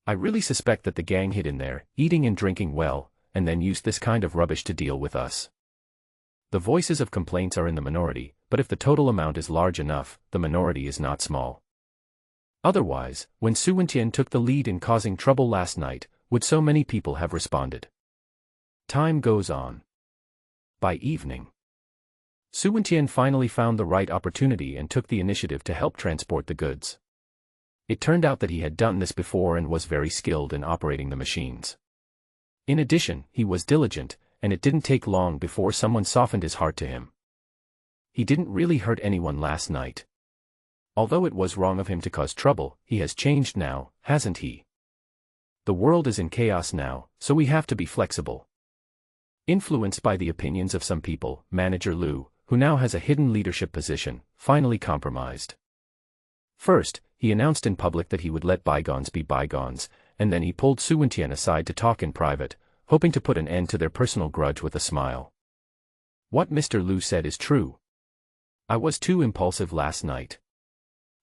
I really suspect that the gang hid in there, eating and drinking well, and then used this kind of rubbish to deal with us. The voices of complaints are in the minority, but if the total amount is large enough, the minority is not small. Otherwise, when Su Wenqian took the lead in causing trouble last night, would so many people have responded? Time goes on. By evening, Su Wenqian finally found the right opportunity and took the initiative to help transport the goods. It turned out that he had done this before and was very skilled in operating the machines. In addition, he was diligent, and it didn't take long before someone softened his heart to him. He didn't really hurt anyone last night. Although it was wrong of him to cause trouble, he has changed now, hasn't he? The world is in chaos now, so we have to be flexible. Influenced by the opinions of some people, Manager Lu, who now has a hidden leadership position, finally compromised. First, he announced in public that he would let bygones be bygones, and then he pulled Su Wenqian aside to talk in private, hoping to put an end to their personal grudge with a smile. What Mr. Lu said is true. I was too impulsive last night.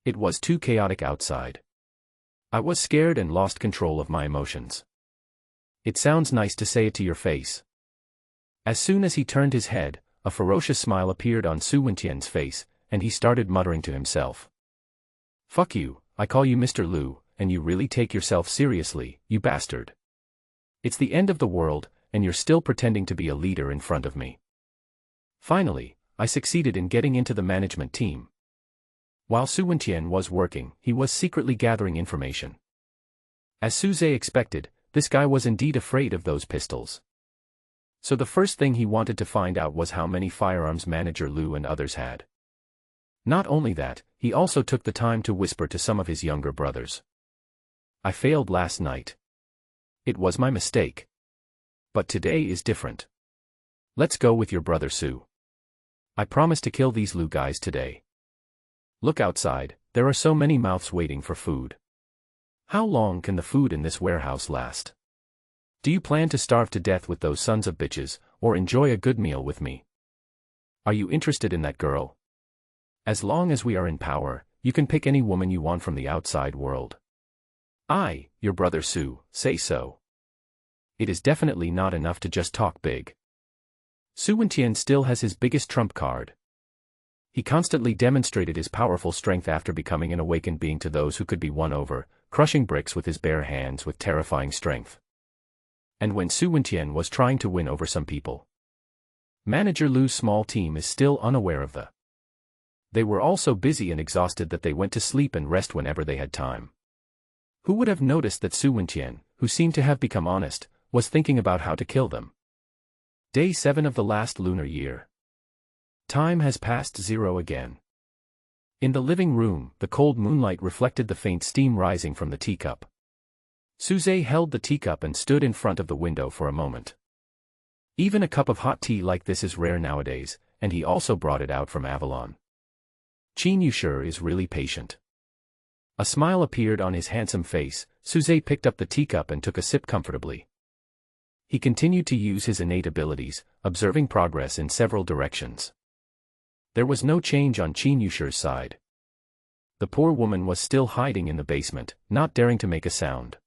It was too chaotic outside. I was scared and lost control of my emotions. It sounds nice to say it to your face. As soon as he turned his head, a ferocious smile appeared on Su Wenqian's face, and he started muttering to himself. Fuck you, I call you Mr. Lu, and you really take yourself seriously, you bastard. It's the end of the world, and you're still pretending to be a leader in front of me. Finally, I succeeded in getting into the management team. While Su Wentian was working, he was secretly gathering information. As Su Zhe expected, this guy was indeed afraid of those pistols. So the first thing he wanted to find out was how many firearms Manager Lu and others had. Not only that, he also took the time to whisper to some of his younger brothers. I failed last night. It was my mistake. But today is different. Let's go with your brother Su. I promise to kill these Lu guys today. Look outside, there are so many mouths waiting for food. How long can the food in this warehouse last? Do you plan to starve to death with those sons of bitches, or enjoy a good meal with me? Are you interested in that girl? As long as we are in power, you can pick any woman you want from the outside world. I, your brother Su, say so. It is definitely not enough to just talk big. Su Wentian still has his biggest trump card. He constantly demonstrated his powerful strength after becoming an awakened being to those who could be won over, crushing bricks with his bare hands with terrifying strength. And when Su Wentian was trying to win over some people, Manager Lu's small team is still unaware of the. They were all so busy and exhausted that they went to sleep and rest whenever they had time. Who would have noticed that Su Wentian, who seemed to have become honest, was thinking about how to kill them? Day 7 of the last lunar year. Time has passed 0 again. In the living room, the cold moonlight reflected the faint steam rising from the teacup. Su Zhe held the teacup and stood in front of the window for a moment. Even a cup of hot tea like this is rare nowadays, and he also brought it out from Avalon. Chen Yushur is really patient. A smile appeared on his handsome face. Su Zhe picked up the teacup and took a sip comfortably. He continued to use his innate abilities, observing progress in several directions. There was no change on Chen Yushur's side. The poor woman was still hiding in the basement, not daring to make a sound.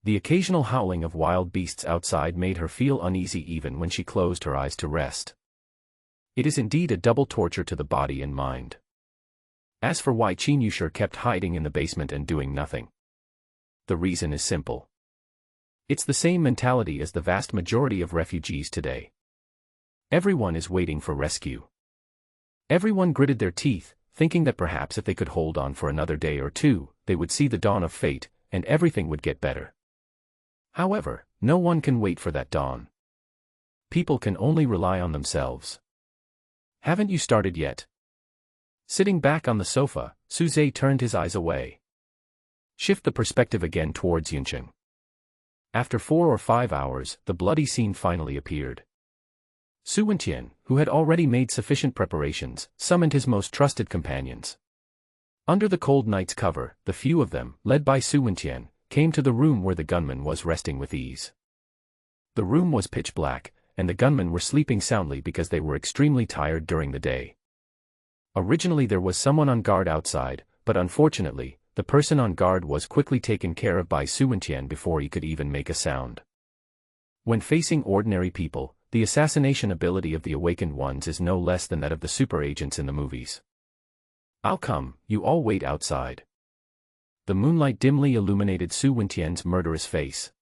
The occasional howling of wild beasts outside made her feel uneasy even when she closed her eyes to rest. It is indeed a double torture to the body and mind. As for why Chen Yushur kept hiding in the basement and doing nothing, the reason is simple. It's the same mentality as the vast majority of refugees today. Everyone is waiting for rescue. Everyone gritted their teeth, thinking that perhaps if they could hold on for another day or two, they would see the dawn of fate, and everything would get better. However, no one can wait for that dawn. People can only rely on themselves. Haven't you started yet? Sitting back on the sofa, Su Zhe turned his eyes away. Shift the perspective again towards Yuncheng. After 4 or 5 hours, the bloody scene finally appeared. Su Wentian, who had already made sufficient preparations, summoned his most trusted companions. Under the cold night's cover, the few of them, led by Su Wentian, came to the room where the gunmen was resting with ease. The room was pitch black, and the gunmen were sleeping soundly because they were extremely tired during the day. Originally there was someone on guard outside, but unfortunately, the person on guard was quickly taken care of by Su Wentian before he could even make a sound. When facing ordinary people, the assassination ability of the awakened ones is no less than that of the super agents in the movies. I'll come, you all wait outside. The moonlight dimly illuminated Su Wentian's murderous face.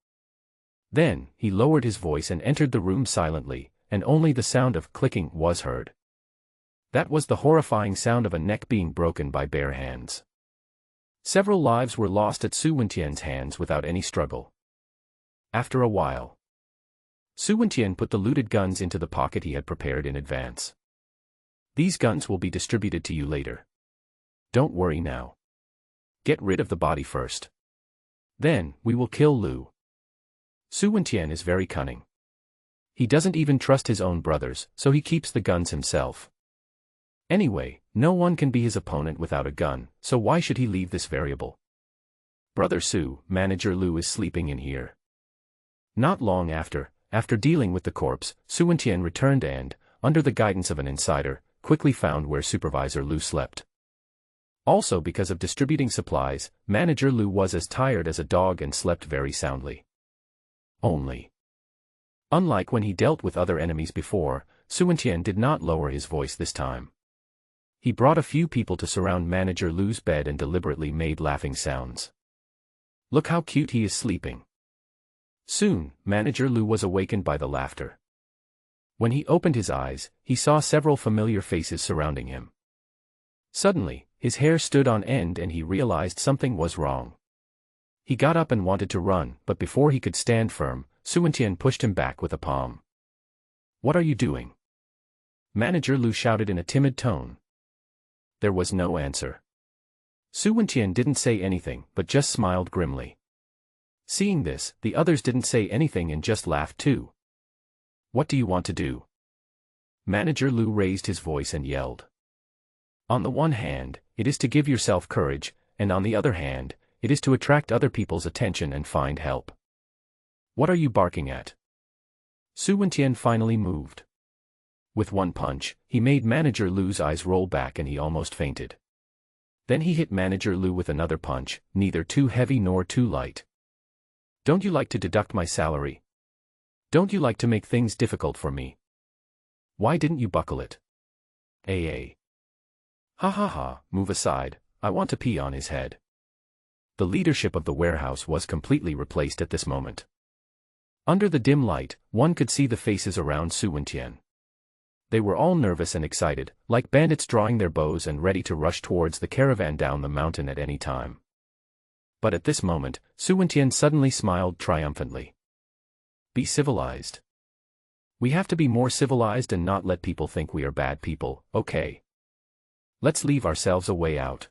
Then, he lowered his voice and entered the room silently, and only the sound of clicking was heard. That was the horrifying sound of a neck being broken by bare hands. Several lives were lost at Su Wentian's hands without any struggle. After a while, Su Wentian put the looted guns into the pocket he had prepared in advance. These guns will be distributed to you later. Don't worry now. Get rid of the body first. Then, we will kill Lu. Su Wentian is very cunning. He doesn't even trust his own brothers, so he keeps the guns himself. Anyway, no one can be his opponent without a gun, so why should he leave this variable? Brother Su, Manager Lu is sleeping in here. Not long after dealing with the corpse, Su Wentian returned and, under the guidance of an insider, quickly found where Supervisor Lu slept. Also because of distributing supplies, Manager Lu was as tired as a dog and slept very soundly. Unlike when he dealt with other enemies before, Su Wentian did not lower his voice this time. He brought a few people to surround Manager Lu's bed and deliberately made laughing sounds. Look how cute he is sleeping. Soon, Manager Lu was awakened by the laughter. When he opened his eyes, he saw several familiar faces surrounding him. Suddenly, his hair stood on end and he realized something was wrong. He got up and wanted to run, but before he could stand firm, Su Wentian pushed him back with a palm. "What are you doing?" Manager Lu shouted in a timid tone. There was no answer. Su Wentian didn't say anything but just smiled grimly. Seeing this, the others didn't say anything and just laughed too. "What do you want to do?" Manager Lu raised his voice and yelled. "On the one hand, it is to give yourself courage, and on the other hand, it is to attract other people's attention and find help. What are you barking at?" Su Wentian finally moved. With one punch, he made Manager Lu's eyes roll back and he almost fainted. Then he hit Manager Lu with another punch, neither too heavy nor too light. "Don't you like to deduct my salary? Don't you like to make things difficult for me? Why didn't you buckle it? AA. Ha ha ha, move aside, I want to pee on his head." The leadership of the warehouse was completely replaced at this moment. Under the dim light, one could see the faces around Su Wentian. They were all nervous and excited, like bandits drawing their bows and ready to rush towards the caravan down the mountain at any time. But at this moment, Su Wentian suddenly smiled triumphantly. "Be civilized. We have to be more civilized and not let people think we are bad people, okay? Let's leave ourselves a way out.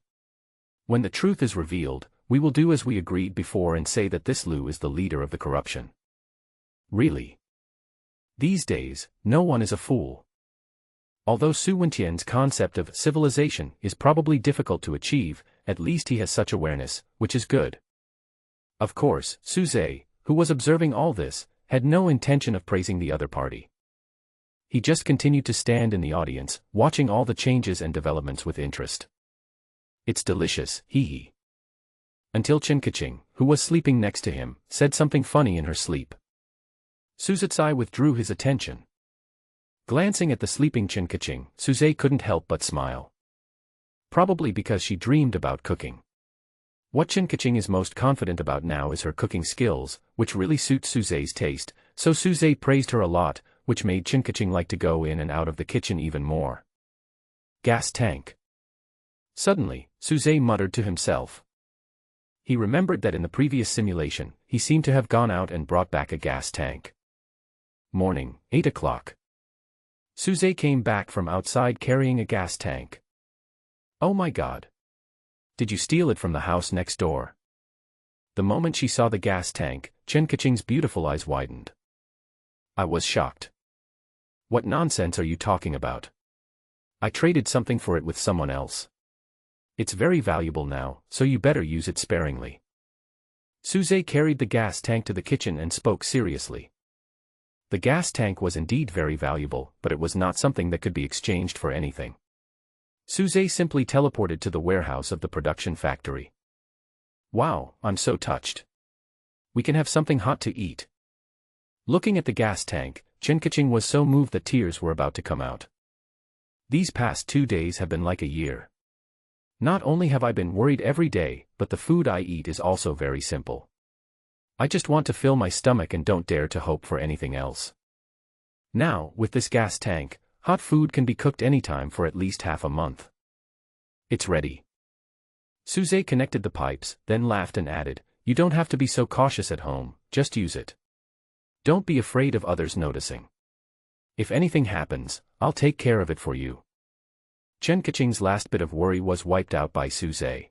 When the truth is revealed, we will do as we agreed before and say that this Lu is the leader of the corruption." Really? These days, no one is a fool. Although Su Wentian's concept of civilization is probably difficult to achieve, at least he has such awareness, which is good. Of course, Su Zhe, who was observing all this, had no intention of praising the other party. He just continued to stand in the audience, watching all the changes and developments with interest. "It's delicious, hee. Until Kaching, who was sleeping next to him, said something funny in her sleep. Su Zhe withdrew his attention. Glancing at the sleeping Kaching, Su Zhe couldn't help but smile. Probably because she dreamed about cooking. What Kaching is most confident about now is her cooking skills, which really suits Su Zhe's taste, so Su Zhe praised her a lot, which made Kaching like to go in and out of the kitchen even more. Gas tank. Suddenly, Su Zhe muttered to himself. He remembered that in the previous simulation, he seemed to have gone out and brought back a gas tank. Morning, 8 o'clock. Su Zhe came back from outside carrying a gas tank. "Oh my God. Did you steal it from the house next door?" The moment she saw the gas tank, Kaching's beautiful eyes widened. "I was shocked. What nonsense are you talking about? I traded something for it with someone else. It's very valuable now, so you better use it sparingly." Su Zhe carried the gas tank to the kitchen and spoke seriously. The gas tank was indeed very valuable, but it was not something that could be exchanged for anything. Su Zhe simply teleported to the warehouse of the production factory. "Wow, I'm so touched. We can have something hot to eat." Looking at the gas tank, Kaching was so moved that tears were about to come out. "These past 2 days have been like a year. Not only have I been worried every day, but the food I eat is also very simple. I just want to fill my stomach and don't dare to hope for anything else. Now, with this gas tank, hot food can be cooked anytime for at least half a month. It's ready." Su Zhe connected the pipes, then laughed and added, "You don't have to be so cautious at home, just use it. Don't be afraid of others noticing. If anything happens, I'll take care of it for you." Kaching's last bit of worry was wiped out by Su Zhe.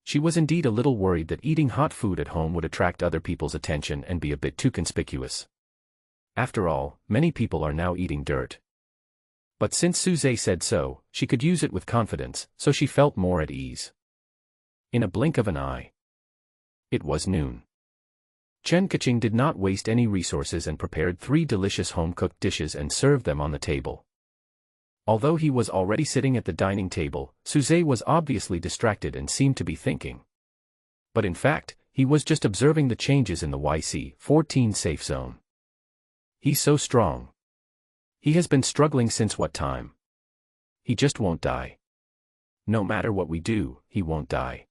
She was indeed a little worried that eating hot food at home would attract other people's attention and be a bit too conspicuous. After all, many people are now eating dirt. But since Su Zhe said so, she could use it with confidence, so she felt more at ease. In a blink of an eye, it was noon. Kaching did not waste any resources and prepared 3 delicious home-cooked dishes and served them on the table. Although he was already sitting at the dining table, Su Zhe was obviously distracted and seemed to be thinking. But in fact, he was just observing the changes in the YC-14 safe zone. He's so strong. He has been struggling since what time? He just won't die. No matter what we do, he won't die.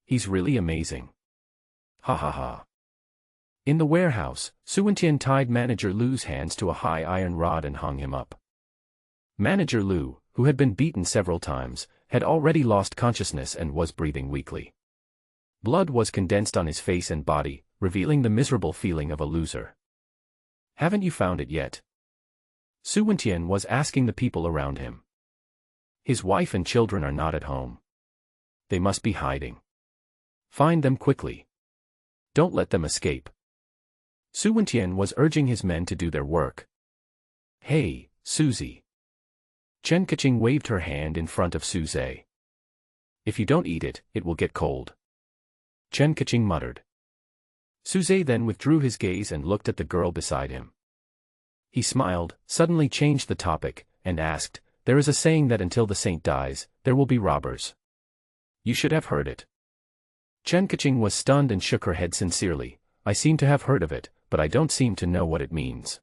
He's really amazing. Ha ha ha. In the warehouse, Su Wentian tied Manager Lu's hands to a high iron rod and hung him up. Manager Lu, who had been beaten several times, had already lost consciousness and was breathing weakly. Blood was condensed on his face and body, revealing the miserable feeling of a loser. "Haven't you found it yet?" Su Wentian was asking the people around him. "His wife and children are not at home. They must be hiding. Find them quickly. Don't let them escape." Su Wentian was urging his men to do their work. "Hey, Susie." Chen Kaching waved her hand in front of Suze. "If you don't eat it, it will get cold." Chen Kaching muttered. Suze then withdrew his gaze and looked at the girl beside him. He smiled, suddenly changed the topic, and asked, "There is a saying that until the saint dies, there will be robbers. You should have heard it." Chen Kaching was stunned and shook her head sincerely. "I seem to have heard of it, but I don't seem to know what it means."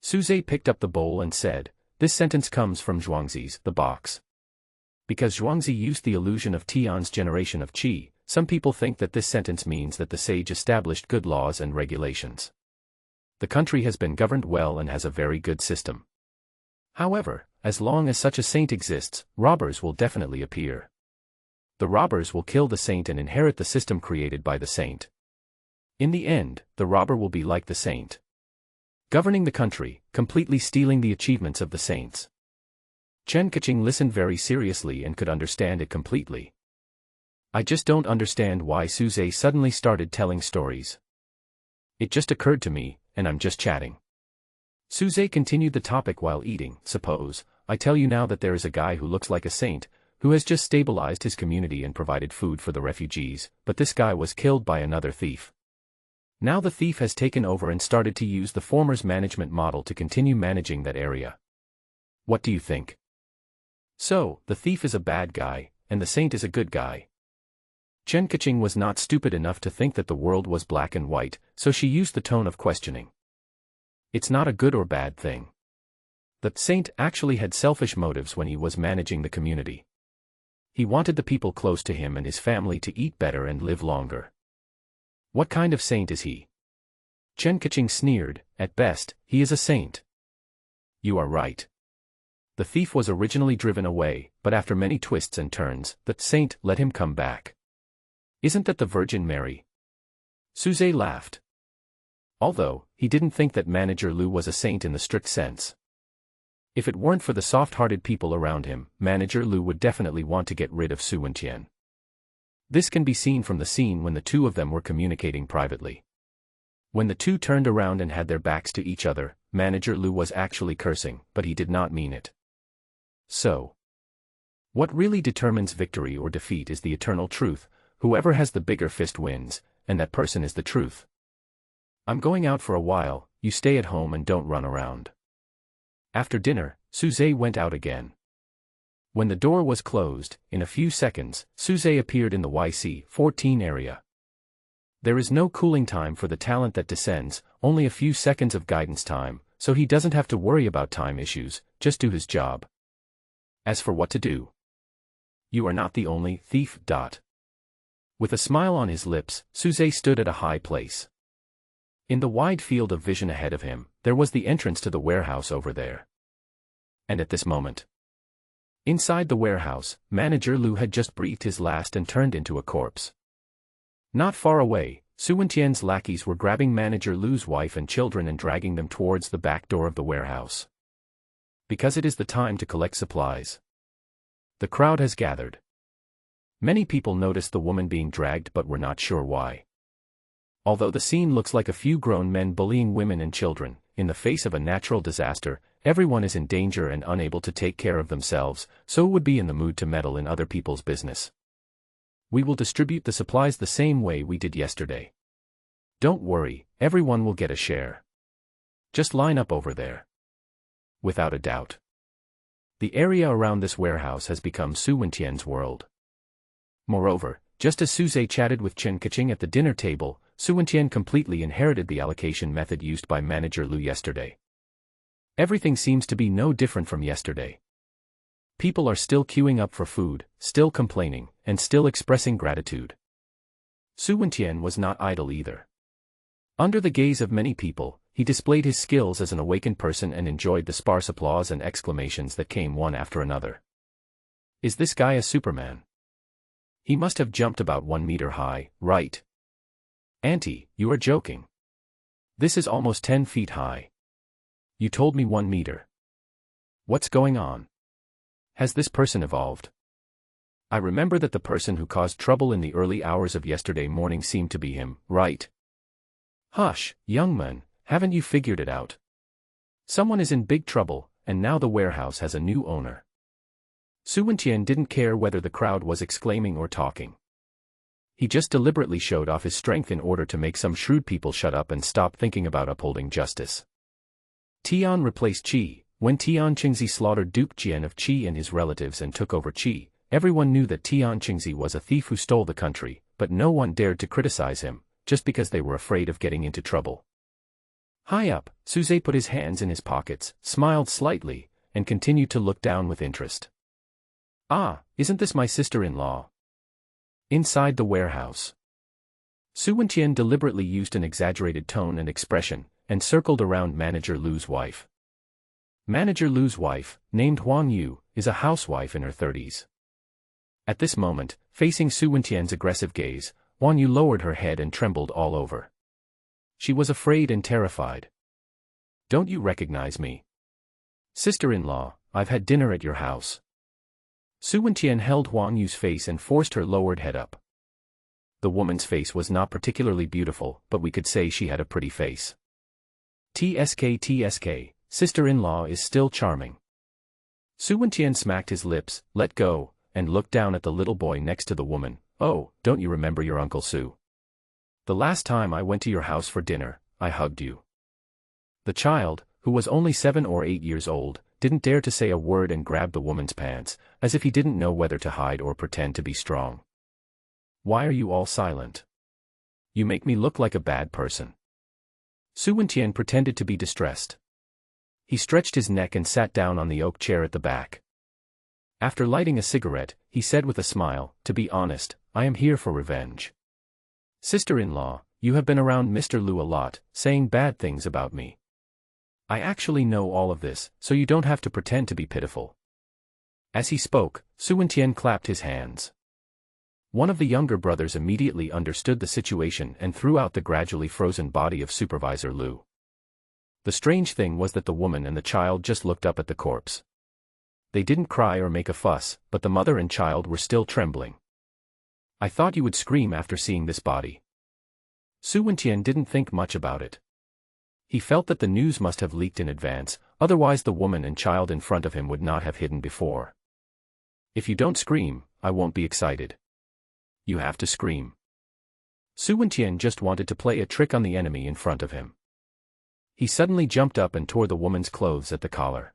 Suze picked up the bowl and said, "This sentence comes from Zhuangzi's The Box. Because Zhuangzi used the illusion of Tian's generation of qi, some people think that this sentence means that the sage established good laws and regulations. The country has been governed well and has a very good system. However, as long as such a saint exists, robbers will definitely appear. The robbers will kill the saint and inherit the system created by the saint. In the end, the robber will be like the saint, governing the country, completely stealing the achievements of the saints." Chen Kaching listened very seriously and could understand it completely. "I just don't understand why Suze suddenly started telling stories. It just occurred to me, and I'm just chatting." Suze continued the topic while eating. "Suppose I tell you now that there is a guy who looks like a saint, who has just stabilized his community and provided food for the refugees, but this guy was killed by another thief. Now the thief has taken over and started to use the former's management model to continue managing that area. What do you think? So, the thief is a bad guy, and the saint is a good guy." Chen Kaching was not stupid enough to think that the world was black and white, so she used the tone of questioning. "It's not a good or bad thing. The saint actually had selfish motives when he was managing the community. He wanted the people close to him and his family to eat better and live longer." "What kind of saint is he?" Chen Kaching sneered. "At best, he is a saint." "You are right. The thief was originally driven away, but after many twists and turns, the saint let him come back. Isn't that the Virgin Mary?" Suze laughed. Although, he didn't think that Manager Lu was a saint in the strict sense. If it weren't for the soft-hearted people around him, Manager Lu would definitely want to get rid of Su Wentian. This can be seen from the scene when the two of them were communicating privately. When the two turned around and had their backs to each other, Manager Lu was actually cursing, but he did not mean it. So, what really determines victory or defeat is the eternal truth. Whoever has the bigger fist wins, and that person is the truth. "I'm going out for a while, you stay at home and don't run around." After dinner, Suze went out again. When the door was closed, in a few seconds, Suze appeared in the YC-14 area. There is no cooling time for the talent that descends, only a few seconds of guidance time, so he doesn't have to worry about time issues, just do his job. As for what to do, you are not the only thief. With a smile on his lips, Suze stood at a high place. In the wide field of vision ahead of him, there was the entrance to the warehouse over there. And at this moment, inside the warehouse, Manager Lu had just breathed his last and turned into a corpse. Not far away, Su Wentian's lackeys were grabbing Manager Lu's wife and children and dragging them towards the back door of the warehouse. Because it is the time to collect supplies. The crowd has gathered. Many people noticed the woman being dragged but were not sure why. Although the scene looks like a few grown men bullying women and children, in the face of a natural disaster, everyone is in danger and unable to take care of themselves, so would be in the mood to meddle in other people's business. "We will distribute the supplies the same way we did yesterday. Don't worry, everyone will get a share. Just line up over there." Without a doubt, the area around this warehouse has become Su Wentian's world. Moreover, just as Suze chatted with Chen Kaching at the dinner table, Su Wentian completely inherited the allocation method used by Manager Lu yesterday. Everything seems to be no different from yesterday. People are still queuing up for food, still complaining, and still expressing gratitude. Su Wentian was not idle either. Under the gaze of many people, he displayed his skills as an awakened person and enjoyed the sparse applause and exclamations that came one after another. Is this guy a Superman? He must have jumped about 1 meter high, right? Auntie, you are joking. This is almost 10 feet high. You told me 1 meter. What's going on? Has this person evolved? I remember that the person who caused trouble in the early hours of yesterday morning seemed to be him, right? Hush, young man, haven't you figured it out? Someone is in big trouble, and now the warehouse has a new owner. Su Wenqian didn't care whether the crowd was exclaiming or talking. He just deliberately showed off his strength in order to make some shrewd people shut up and stop thinking about upholding justice. Tian replaced Qi. When Tian Qingzi slaughtered Duke Jian of Qi and his relatives and took over Qi, everyone knew that Tian Qingzi was a thief who stole the country, but no one dared to criticize him, just because they were afraid of getting into trouble. High up, Su Zhe put his hands in his pockets, smiled slightly, and continued to look down with interest. Ah, isn't this my sister-in-law? Inside the warehouse. Su Wenqian deliberately used an exaggerated tone and expression, and circled around Manager Lu's wife. Manager Lu's wife, named Huang Yu, is a housewife in her 30s. At this moment, facing Su Wenqian's aggressive gaze, Huang Yu lowered her head and trembled all over. She was afraid and terrified. Don't you recognize me? Sister-in-law, I've had dinner at your house. Su Wenqian held Huang Yu's face and forced her lowered head up. The woman's face was not particularly beautiful, but we could say she had a pretty face. TSK, sister-in-law is still charming. Su Wenqian smacked his lips, let go, and looked down at the little boy next to the woman. Oh, don't you remember your Uncle Su? The last time I went to your house for dinner, I hugged you. The child, who was only 7 or 8 years old, didn't dare to say a word and grabbed the woman's pants, as if he didn't know whether to hide or pretend to be strong. Why are you all silent? You make me look like a bad person. Su Wenqian pretended to be distressed. He stretched his neck and sat down on the oak chair at the back. After lighting a cigarette, he said with a smile, to be honest, I am here for revenge. Sister-in-law, you have been around Mr. Lu a lot, saying bad things about me. I actually know all of this, so you don't have to pretend to be pitiful. As he spoke, Su Wenqian clapped his hands. One of the younger brothers immediately understood the situation and threw out the gradually frozen body of Supervisor Lu. The strange thing was that the woman and the child just looked up at the corpse. They didn't cry or make a fuss, but the mother and child were still trembling. I thought you would scream after seeing this body. Su Wenqian didn't think much about it. He felt that the news must have leaked in advance, otherwise the woman and child in front of him would not have hidden before. If you don't scream, I won't be excited. You have to scream. Su Wenqian just wanted to play a trick on the enemy in front of him. He suddenly jumped up and tore the woman's clothes at the collar.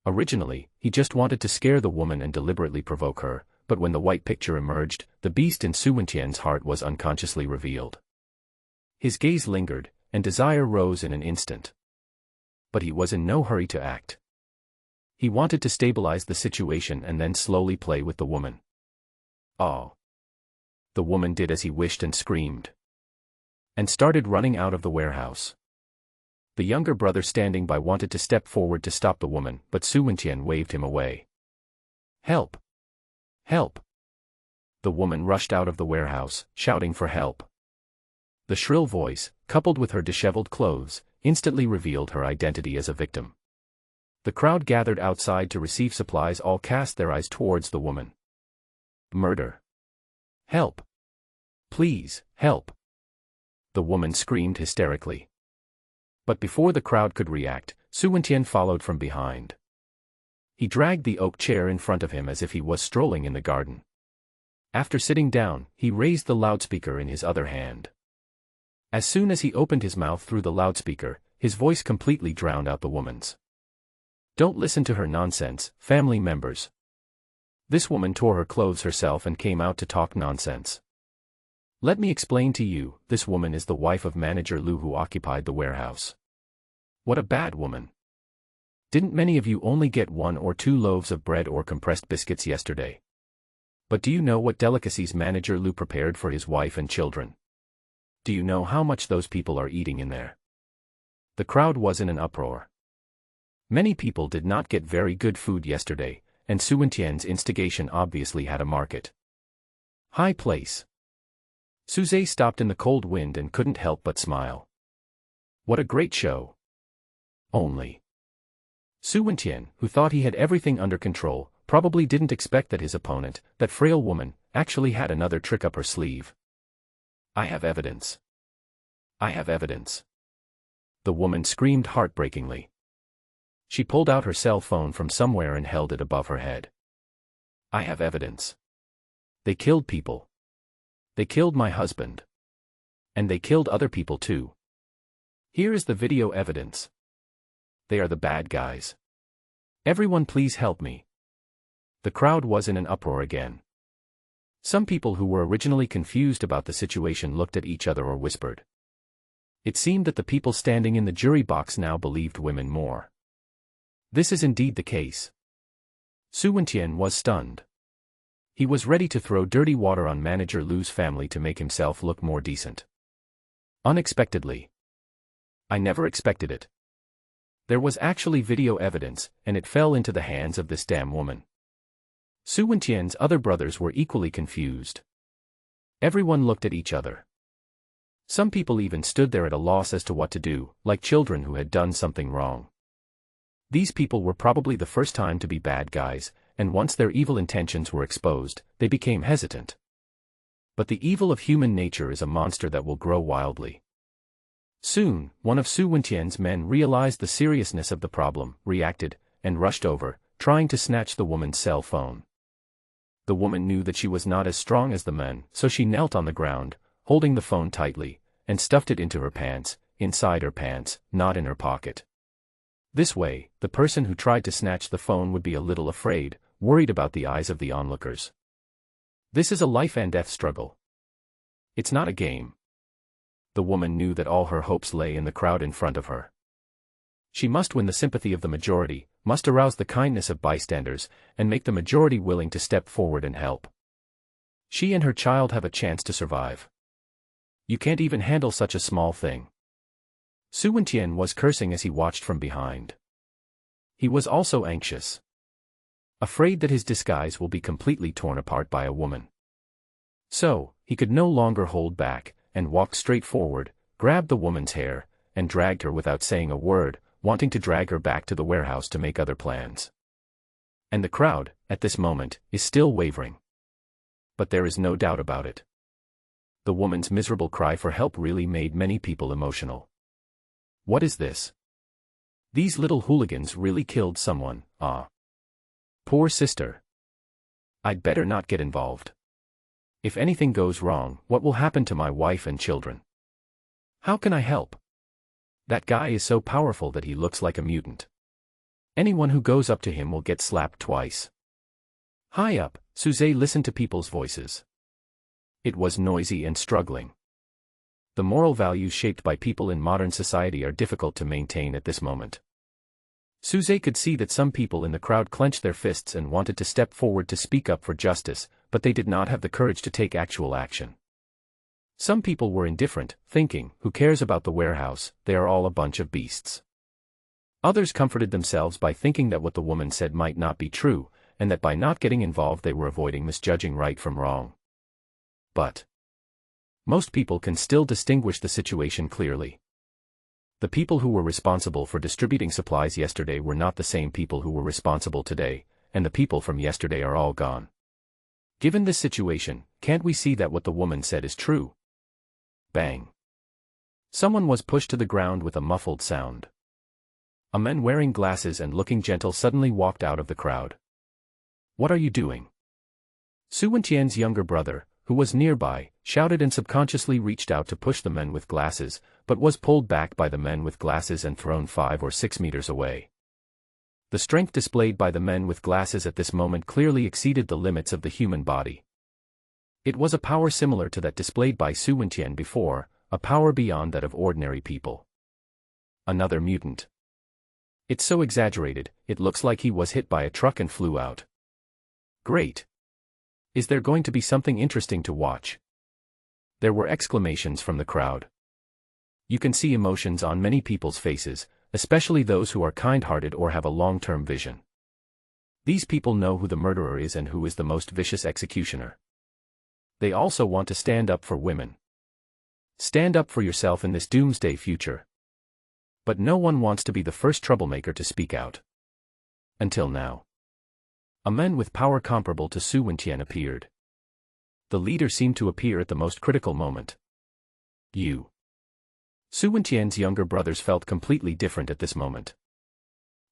Originally, he just wanted to scare the woman and deliberately provoke her, but when the white picture emerged, the beast in Su Wenqian's heart was unconsciously revealed. His gaze lingered, and desire rose in an instant. But he was in no hurry to act. He wanted to stabilize the situation and then slowly play with the woman. Oh. The woman did as he wished and screamed. And started running out of the warehouse. The younger brother standing by wanted to step forward to stop the woman, but Su Wenqian waved him away. Help! Help! The woman rushed out of the warehouse, shouting for help. The shrill voice, coupled with her disheveled clothes, instantly revealed her identity as a victim. The crowd gathered outside to receive supplies all cast their eyes towards the woman. Murder! Help! Please, help! The woman screamed hysterically. But before the crowd could react, Su Wenqian followed from behind. He dragged the oak chair in front of him as if he was strolling in the garden. After sitting down, he raised the loudspeaker in his other hand. As soon as he opened his mouth through the loudspeaker, his voice completely drowned out the woman's. Don't listen to her nonsense, family members. This woman tore her clothes herself and came out to talk nonsense. Let me explain to you, this woman is the wife of Manager Lu who occupied the warehouse. What a bad woman. Didn't many of you only get 1 or 2 loaves of bread or compressed biscuits yesterday? But do you know what delicacies Manager Lu prepared for his wife and children? Do you know how much those people are eating in there? The crowd was in an uproar. Many people did not get very good food yesterday, and Su Wentian's instigation obviously had a market. High place. Suze stopped in the cold wind and couldn't help but smile. What a great show. Only. Su Wentian, who thought he had everything under control, probably didn't expect that his opponent, that frail woman, actually had another trick up her sleeve. I have evidence. I have evidence. The woman screamed heartbreakingly. She pulled out her cell phone from somewhere and held it above her head. I have evidence. They killed people. They killed my husband. And they killed other people too. Here is the video evidence. They are the bad guys. Everyone please help me. The crowd was in an uproar again. Some people who were originally confused about the situation looked at each other or whispered. It seemed that the people standing in the jury box now believed women more. This is indeed the case. Su Wentian was stunned. He was ready to throw dirty water on manager Lu's family to make himself look more decent. Unexpectedly. I never expected it. There was actually video evidence, and it fell into the hands of this damn woman. Su Wentian's other brothers were equally confused. Everyone looked at each other. Some people even stood there at a loss as to what to do, like children who had done something wrong. These people were probably the first time to be bad guys, and once their evil intentions were exposed, they became hesitant. But the evil of human nature is a monster that will grow wildly. Soon, one of Su Wentian's men realized the seriousness of the problem, reacted, and rushed over, trying to snatch the woman's cell phone. The woman knew that she was not as strong as the men, so she knelt on the ground, holding the phone tightly, and stuffed it into her pants, inside her pants, not in her pocket. This way, the person who tried to snatch the phone would be a little afraid, worried about the eyes of the onlookers. This is a life and death struggle. It's not a game. The woman knew that all her hopes lay in the crowd in front of her. She must win the sympathy of the majority, must arouse the kindness of bystanders, and make the majority willing to step forward and help. She and her child have a chance to survive. You can't even handle such a small thing. Su Wentian was cursing as he watched from behind. He was also anxious. Afraid that his disguise will be completely torn apart by a woman. So, he could no longer hold back, and walked straight forward, grabbed the woman's hair, and dragged her without saying a word, wanting to drag her back to the warehouse to make other plans. And the crowd, at this moment, is still wavering. But there is no doubt about it. The woman's miserable cry for help really made many people emotional. What is this? These little hooligans really killed someone, ah. Poor sister. I'd better not get involved. If anything goes wrong, what will happen to my wife and children? How can I help? That guy is so powerful that he looks like a mutant. Anyone who goes up to him will get slapped twice. High up, Suze listened to people's voices. It was noisy and struggling. The moral values shaped by people in modern society are difficult to maintain at this moment. Suze could see that some people in the crowd clenched their fists and wanted to step forward to speak up for justice, but they did not have the courage to take actual action. Some people were indifferent, thinking, who cares about the warehouse, they are all a bunch of beasts. Others comforted themselves by thinking that what the woman said might not be true, and that by not getting involved they were avoiding misjudging right from wrong. But most people can still distinguish the situation clearly. The people who were responsible for distributing supplies yesterday were not the same people who were responsible today, and the people from yesterday are all gone. Given this situation, can't we see that what the woman said is true? Bang. Someone was pushed to the ground with a muffled sound. A man wearing glasses and looking gentle suddenly walked out of the crowd. What are you doing? Su Wentian's younger brother, who was nearby, shouted and subconsciously reached out to push the men with glasses, but was pulled back by the men with glasses and thrown 5 or 6 meters away. The strength displayed by the men with glasses at this moment clearly exceeded the limits of the human body. It was a power similar to that displayed by Su Wentian before, a power beyond that of ordinary people. Another mutant. It's so exaggerated, it looks like he was hit by a truck and flew out. Great. Is there going to be something interesting to watch? There were exclamations from the crowd. You can see emotions on many people's faces, especially those who are kind-hearted or have a long-term vision. These people know who the murderer is and who is the most vicious executioner. They also want to stand up for women. Stand up for yourself in this doomsday future. But no one wants to be the first troublemaker to speak out. Until now. A man with power comparable to Su Wentian appeared. The leader seemed to appear at the most critical moment. Su Wentian's younger brothers felt completely different at this moment.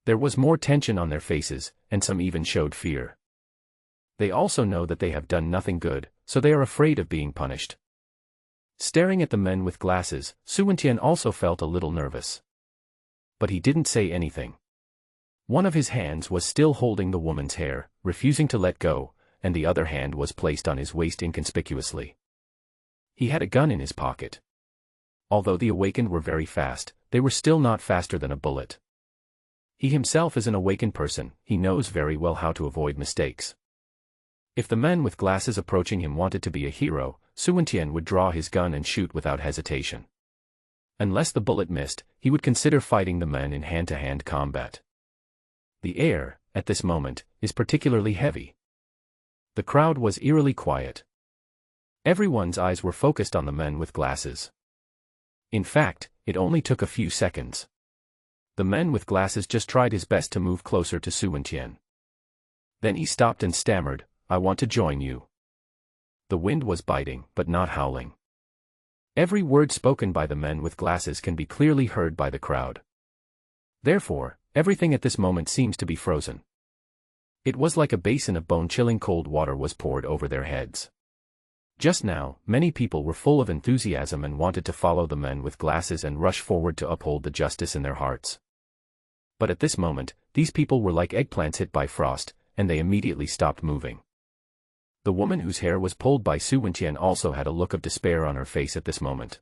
There was more tension on their faces, and some even showed fear. They also know that they have done nothing good, so they are afraid of being punished. Staring at the men with glasses, Su Wentian also felt a little nervous. But he didn't say anything. One of his hands was still holding the woman's hair, refusing to let go, and the other hand was placed on his waist inconspicuously. He had a gun in his pocket. Although the awakened were very fast, they were still not faster than a bullet. He himself is an awakened person, he knows very well how to avoid mistakes. If the men with glasses approaching him wanted to be a hero, Su Wentian would draw his gun and shoot without hesitation. Unless the bullet missed, he would consider fighting the men in hand-to-hand combat. The air, at this moment, is particularly heavy. The crowd was eerily quiet. Everyone's eyes were focused on the men with glasses. In fact, it only took a few seconds. The man with glasses just tried his best to move closer to Su Wentian. Then he stopped and stammered, "I want to join you." The wind was biting, but not howling. Every word spoken by the men with glasses can be clearly heard by the crowd. Therefore, everything at this moment seems to be frozen. It was like a basin of bone-chilling cold water was poured over their heads. Just now, many people were full of enthusiasm and wanted to follow the men with glasses and rush forward to uphold the justice in their hearts. But at this moment, these people were like eggplants hit by frost, and they immediately stopped moving. The woman whose hair was pulled by Su Wentian also had a look of despair on her face at this moment.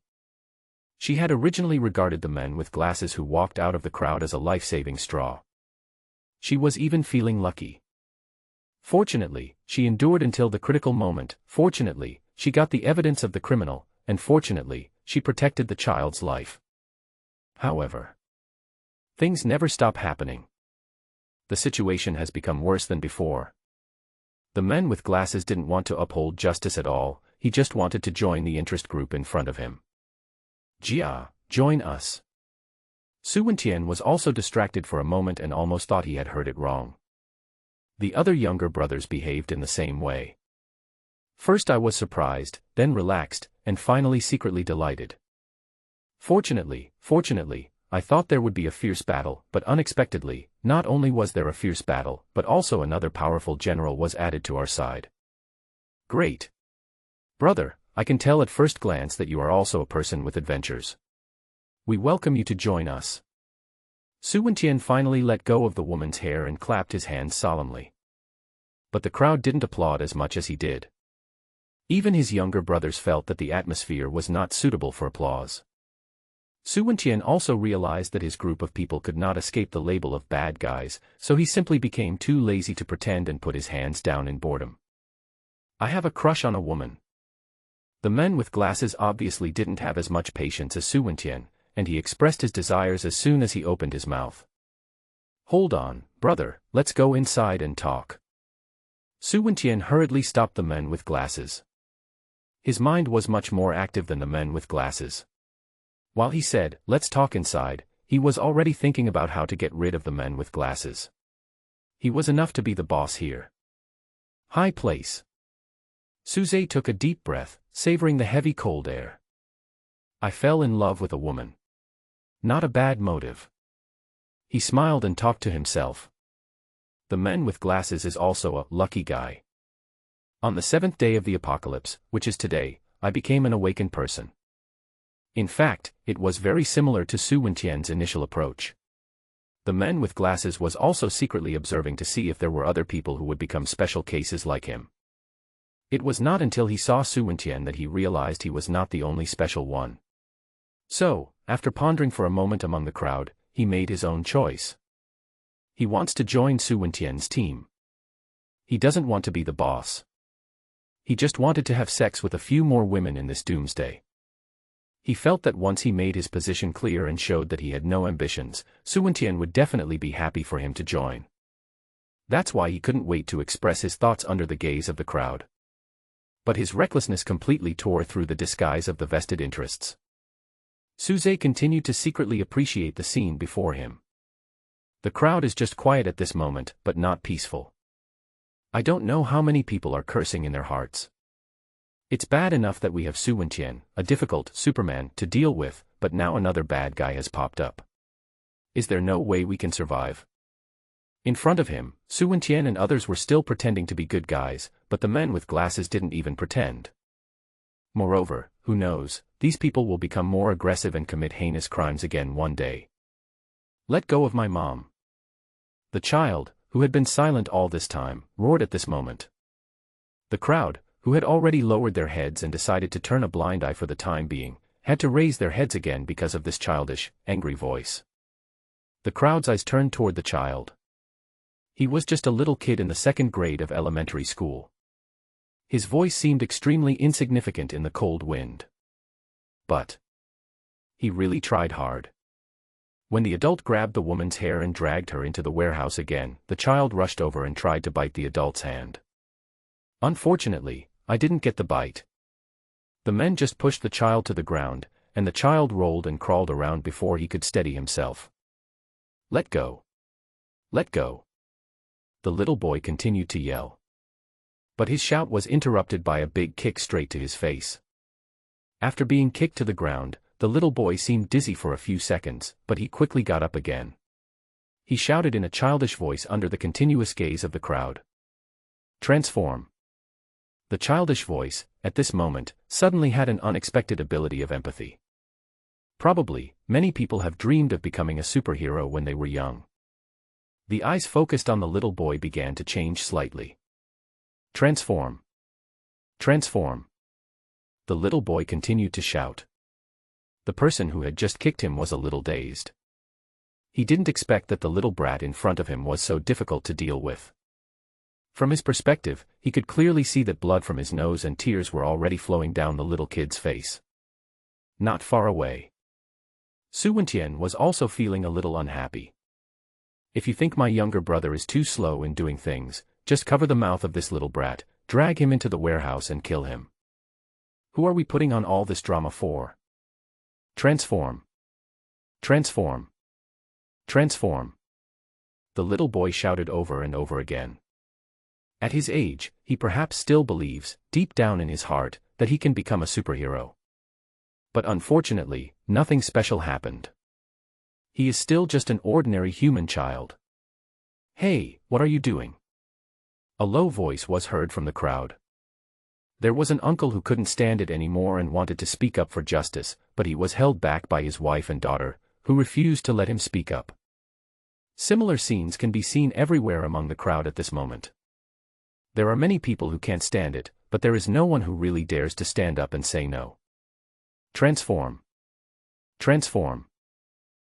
She had originally regarded the men with glasses who walked out of the crowd as a life-saving straw. She was even feeling lucky. Fortunately, she endured until the critical moment. Fortunately, she got the evidence of the criminal, and fortunately, she protected the child's life. However, things never stop happening. The situation has become worse than before. The man with glasses didn't want to uphold justice at all, he just wanted to join the interest group in front of him. "Jia, join us." Su Wentian was also distracted for a moment and almost thought he had heard it wrong. The other younger brothers behaved in the same way. First I was surprised, then relaxed, and finally secretly delighted. Fortunately, I thought there would be a fierce battle, but unexpectedly, not only was there a fierce battle, but also another powerful general was added to our side. Great. Brother, I can tell at first glance that you are also a person with adventures. We welcome you to join us. Su Wentian finally let go of the woman's hair and clapped his hands solemnly. But the crowd didn't applaud as much as he did. Even his younger brothers felt that the atmosphere was not suitable for applause. Su Wentian also realized that his group of people could not escape the label of bad guys, so he simply became too lazy to pretend and put his hands down in boredom. "I have a crush on a woman." The man with glasses obviously didn't have as much patience as Su Wentian, and he expressed his desires as soon as he opened his mouth. "Hold on, brother, let's go inside and talk." Su Wentian hurriedly stopped the men with glasses. His mind was much more active than the men with glasses. While he said, "Let's talk inside," he was already thinking about how to get rid of the men with glasses. He was enough to be the boss here. High place. Suze took a deep breath, savoring the heavy cold air. "I fell in love with a woman. Not a bad motive." He smiled and talked to himself. The man with glasses is also a lucky guy. On the 7th day of the apocalypse, which is today, I became an awakened person. In fact, it was very similar to Su Wentian's initial approach. The man with glasses was also secretly observing to see if there were other people who would become special cases like him. It was not until he saw Su Wentian that he realized he was not the only special one. So, after pondering for a moment among the crowd, he made his own choice. He wants to join Su Wentian's team. He doesn't want to be the boss. He just wanted to have sex with a few more women in this doomsday. He felt that once he made his position clear and showed that he had no ambitions, Su Wentian would definitely be happy for him to join. That's why he couldn't wait to express his thoughts under the gaze of the crowd. But his recklessness completely tore through the disguise of the vested interests. Su Zhe continued to secretly appreciate the scene before him. The crowd is just quiet at this moment, but not peaceful. I don't know how many people are cursing in their hearts. It's bad enough that we have Su Wentian, a difficult Superman, to deal with, but now another bad guy has popped up. Is there no way we can survive? In front of him, Su Wentian and others were still pretending to be good guys, but the men with glasses didn't even pretend. Moreover, who knows, these people will become more aggressive and commit heinous crimes again one day. Let go of my mom. The child, who had been silent all this time, roared at this moment. The crowd, who had already lowered their heads and decided to turn a blind eye for the time being, had to raise their heads again because of this childish, angry voice. The crowd's eyes turned toward the child. He was just a little kid in the 2nd grade of elementary school. His voice seemed extremely insignificant in the cold wind. But he really tried hard. When the adult grabbed the woman's hair and dragged her into the warehouse again, the child rushed over and tried to bite the adult's hand. Unfortunately, I didn't get the bite. The men just pushed the child to the ground, and the child rolled and crawled around before he could steady himself. Let go. Let go. The little boy continued to yell. But his shout was interrupted by a big kick straight to his face. After being kicked to the ground, the little boy seemed dizzy for a few seconds, but he quickly got up again. He shouted in a childish voice under the continuous gaze of the crowd. Transform. The childish voice, at this moment, suddenly had an unexpected ability of empathy. Probably, many people have dreamed of becoming a superhero when they were young. The eyes focused on the little boy began to change slightly. Transform. Transform. The little boy continued to shout. The person who had just kicked him was a little dazed. He didn't expect that the little brat in front of him was so difficult to deal with. From his perspective, he could clearly see that blood from his nose and tears were already flowing down the little kid's face. Not far away, Su Wentian was also feeling a little unhappy. If you think my younger brother is too slow in doing things, just cover the mouth of this little brat, drag him into the warehouse and kill him. Who are we putting on all this drama for? Transform. Transform. Transform. The little boy shouted over and over again. At his age, he perhaps still believes, deep down in his heart, that he can become a superhero. But unfortunately, nothing special happened. He is still just an ordinary human child. Hey, what are you doing? A low voice was heard from the crowd. There was an uncle who couldn't stand it anymore and wanted to speak up for justice, but he was held back by his wife and daughter, who refused to let him speak up. Similar scenes can be seen everywhere among the crowd at this moment. There are many people who can't stand it, but there is no one who really dares to stand up and say no. Transform. Transform.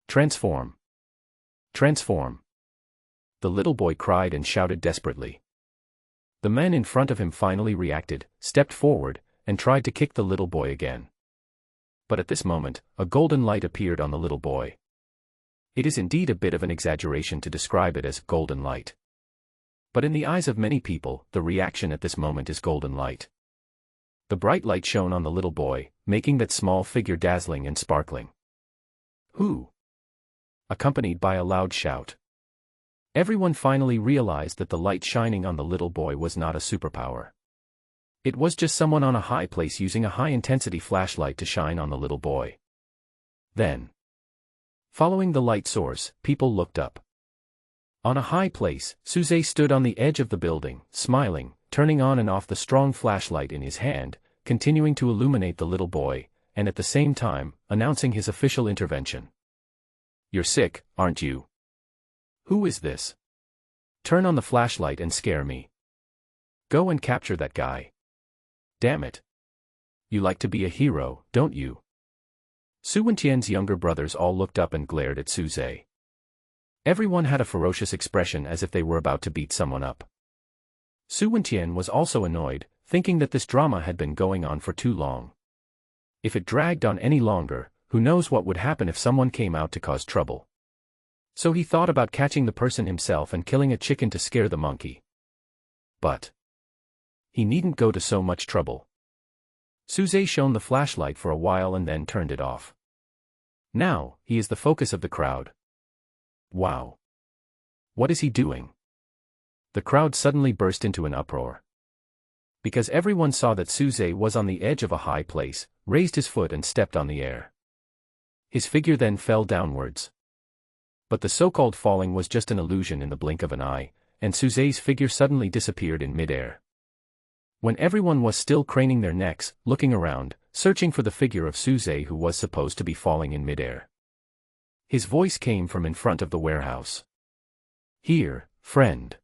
Transform. Transform. The little boy cried and shouted desperately. The men in front of him finally reacted, stepped forward, and tried to kick the little boy again. But at this moment, a golden light appeared on the little boy. It is indeed a bit of an exaggeration to describe it as golden light. But in the eyes of many people, the reaction at this moment is golden light. The bright light shone on the little boy, making that small figure dazzling and sparkling. Who? Accompanied by a loud shout. Everyone finally realized that the light shining on the little boy was not a superpower. It was just someone on a high place using a high-intensity flashlight to shine on the little boy. Then, following the light source, people looked up. On a high place, Su Zhe stood on the edge of the building, smiling, turning on and off the strong flashlight in his hand, continuing to illuminate the little boy, and at the same time, announcing his official intervention. You're sick, aren't you? Who is this? Turn on the flashlight and scare me. Go and capture that guy. Damn it. You like to be a hero, don't you? Su Wentian's younger brothers all looked up and glared at Su Zhe. Everyone had a ferocious expression as if they were about to beat someone up. Su Wentian was also annoyed, thinking that this drama had been going on for too long. If it dragged on any longer, who knows what would happen if someone came out to cause trouble. So he thought about catching the person himself and killing a chicken to scare the monkey. But he needn't go to so much trouble. Suze shone the flashlight for a while and then turned it off. Now, he is the focus of the crowd. Wow! What is he doing? The crowd suddenly burst into an uproar. Because everyone saw that Suze was on the edge of a high place, raised his foot and stepped on the air. His figure then fell downwards. But the so-called falling was just an illusion in the blink of an eye, and Suze's figure suddenly disappeared in midair. When everyone was still craning their necks, looking around, searching for the figure of Suze who was supposed to be falling in midair, his voice came from in front of the warehouse. "Here, friend."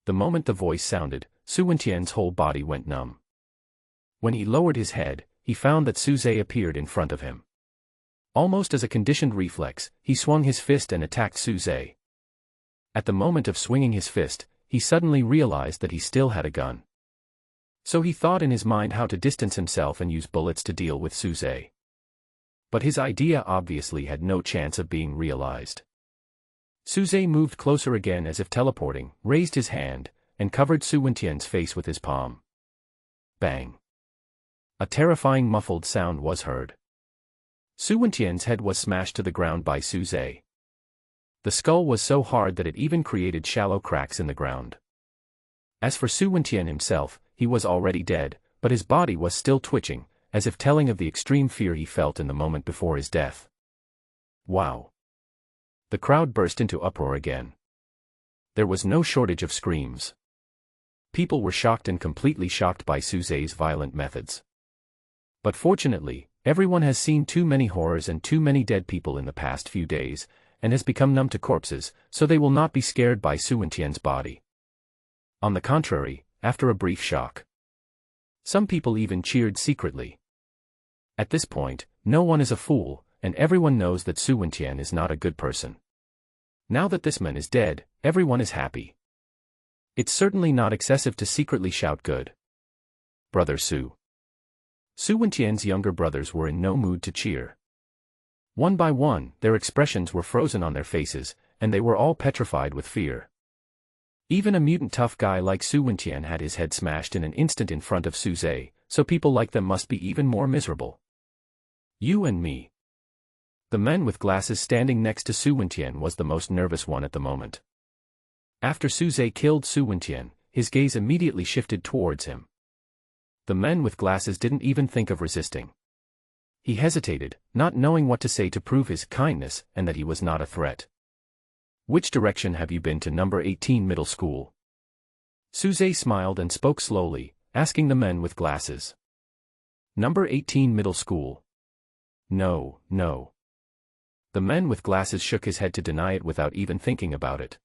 The moment the voice sounded, Su Wentian's whole body went numb. When he lowered his head, he found that Suze appeared in front of him. Almost as a conditioned reflex, he swung his fist and attacked Suze. At the moment of swinging his fist, he suddenly realized that he still had a gun. So he thought in his mind how to distance himself and use bullets to deal with Suze. But his idea obviously had no chance of being realized. Suze moved closer again as if teleporting, raised his hand, and covered Su Wentian's face with his palm. Bang! A terrifying muffled sound was heard. Su Wentian's head was smashed to the ground by Suze. The skull was so hard that it even created shallow cracks in the ground. As for Su Wentian himself, he was already dead, but his body was still twitching, as if telling of the extreme fear he felt in the moment before his death. Wow! The crowd burst into uproar again. There was no shortage of screams. People were shocked and completely shocked by Suze's violent methods. But fortunately, everyone has seen too many horrors and too many dead people in the past few days, and has become numb to corpses, so they will not be scared by Su Wentian's body. On the contrary, after a brief shock, some people even cheered secretly. At this point, no one is a fool, and everyone knows that Su Wentian is not a good person. Now that this man is dead, everyone is happy. It's certainly not excessive to secretly shout good. Brother Su. Su Wentian's younger brothers were in no mood to cheer. One by one, their expressions were frozen on their faces, and they were all petrified with fear. Even a mutant tough guy like Su Wentian had his head smashed in an instant in front of Suze, so people like them must be even more miserable. You and me. The man with glasses standing next to Su Wentian was the most nervous one at the moment. After Suze killed Su Wentian, his gaze immediately shifted towards him. The man with glasses didn't even think of resisting. He hesitated, not knowing what to say to prove his kindness and that he was not a threat. Which direction have you been to number 18 middle school? Suze smiled and spoke slowly, asking the men with glasses. Number 18 middle school. No, no. The man with glasses shook his head to deny it without even thinking about it.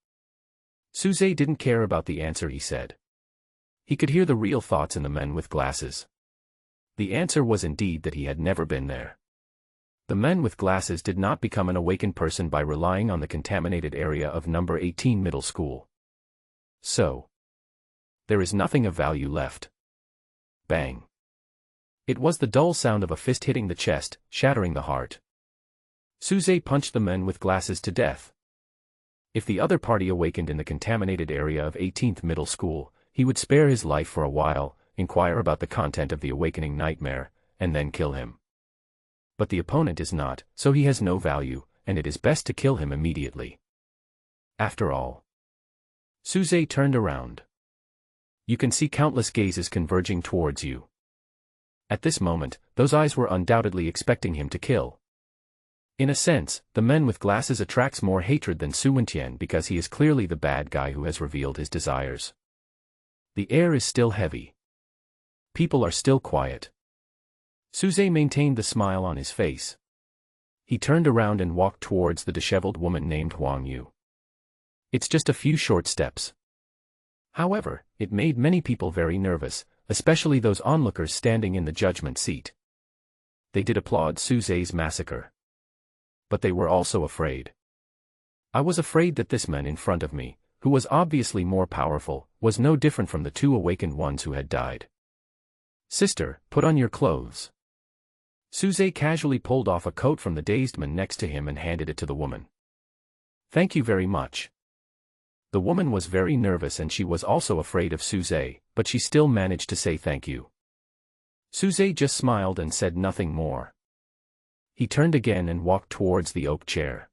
Suze didn't care about the answer he said. He could hear the real thoughts in the men with glasses. The answer was indeed that he had never been there. The men with glasses did not become an awakened person by relying on the contaminated area of number 18 middle school. So, there is nothing of value left. Bang. It was the dull sound of a fist hitting the chest, shattering the heart. Suze punched the men with glasses to death. If the other party awakened in the contaminated area of 18th middle school, he would spare his life for a while, inquire about the content of the awakening nightmare, and then kill him. But the opponent is not, so he has no value, and it is best to kill him immediately. After all. Suze turned around. You can see countless gazes converging towards you. At this moment, those eyes were undoubtedly expecting him to kill. In a sense, the man with glasses attracts more hatred than Su Wentian because he is clearly the bad guy who has revealed his desires. The air is still heavy. People are still quiet. Suze maintained the smile on his face. He turned around and walked towards the disheveled woman named Huang Yu. It's just a few short steps. However, it made many people very nervous, especially those onlookers standing in the judgment seat. They did applaud Suze's massacre. But they were also afraid. I was afraid that this man in front of me, who was obviously more powerful, was no different from the two awakened ones who had died. Sister, put on your clothes. Suze casually pulled off a coat from the dazed man next to him and handed it to the woman. "Thank you very much." The woman was very nervous and she was also afraid of Suze, but she still managed to say thank you. Suze just smiled and said nothing more. He turned again and walked towards the oak chair.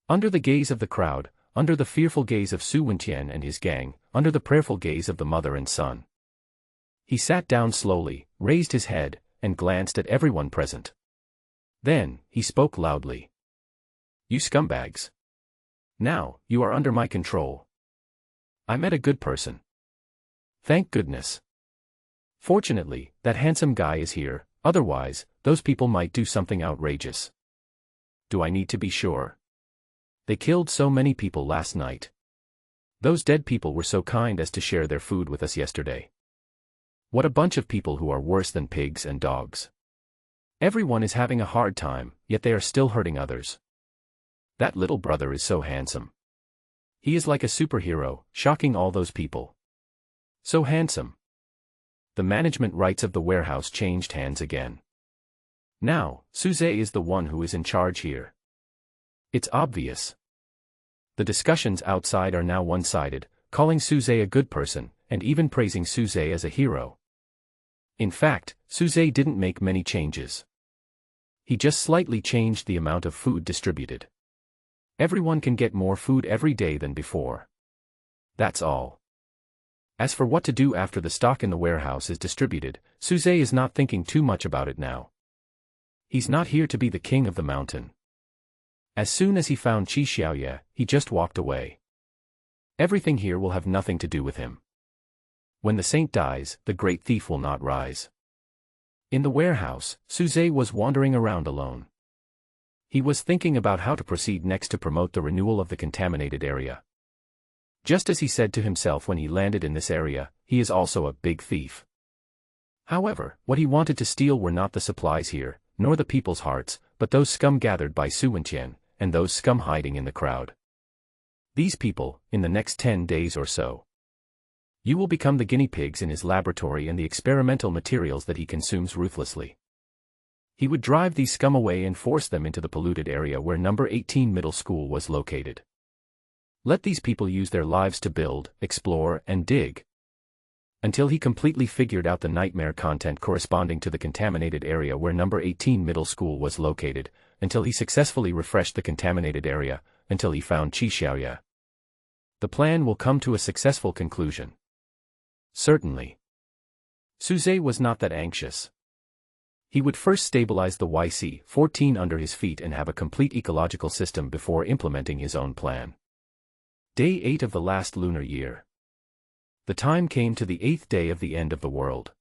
Under the gaze of the crowd, under the fearful gaze of Su Wentian and his gang, under the prayerful gaze of the mother and son, he sat down slowly, raised his head, and glanced at everyone present. Then, he spoke loudly. "You scumbags. Now, you are under my control. I met a good person. Thank goodness. Fortunately, that handsome guy is here, otherwise, those people might do something outrageous. Do I need to be sure? They killed so many people last night. Those dead people were so kind as to share their food with us yesterday. What a bunch of people who are worse than pigs and dogs. Everyone is having a hard time, yet they are still hurting others. That little brother is so handsome. He is like a superhero, shocking all those people. So handsome." The management rights of the warehouse changed hands again. Now, Suze is the one who is in charge here. It's obvious. The discussions outside are now one-sided, calling Suze a good person, and even praising Suze as a hero. In fact, Suze didn't make many changes. He just slightly changed the amount of food distributed. Everyone can get more food every day than before. That's all. As for what to do after the stock in the warehouse is distributed, Suze is not thinking too much about it now. He's not here to be the king of the mountain. As soon as he found Qi Xiaoye, he just walked away. Everything here will have nothing to do with him. When the saint dies, the great thief will not rise. In the warehouse, Suze was wandering around alone. He was thinking about how to proceed next to promote the renewal of the contaminated area. Just as he said to himself when he landed in this area, he is also a big thief. However, what he wanted to steal were not the supplies here, nor the people's hearts, but those scum gathered by Su Wentian, and those scum hiding in the crowd. These people, in the next 10 days or so, you will become the guinea pigs in his laboratory and the experimental materials that he consumes ruthlessly. He would drive these scum away and force them into the polluted area where number 18 middle school was located. Let these people use their lives to build, explore, and dig. Until he completely figured out the nightmare content corresponding to the contaminated area where number 18 middle school was located, until he successfully refreshed the contaminated area, until he found Qi Xiaoye. The plan will come to a successful conclusion. Certainly. Suze was not that anxious. He would first stabilize the YC-14 under his feet and have a complete ecological system before implementing his own plan. Day 8 of the last lunar year. The time came to the 8th day of the end of the world.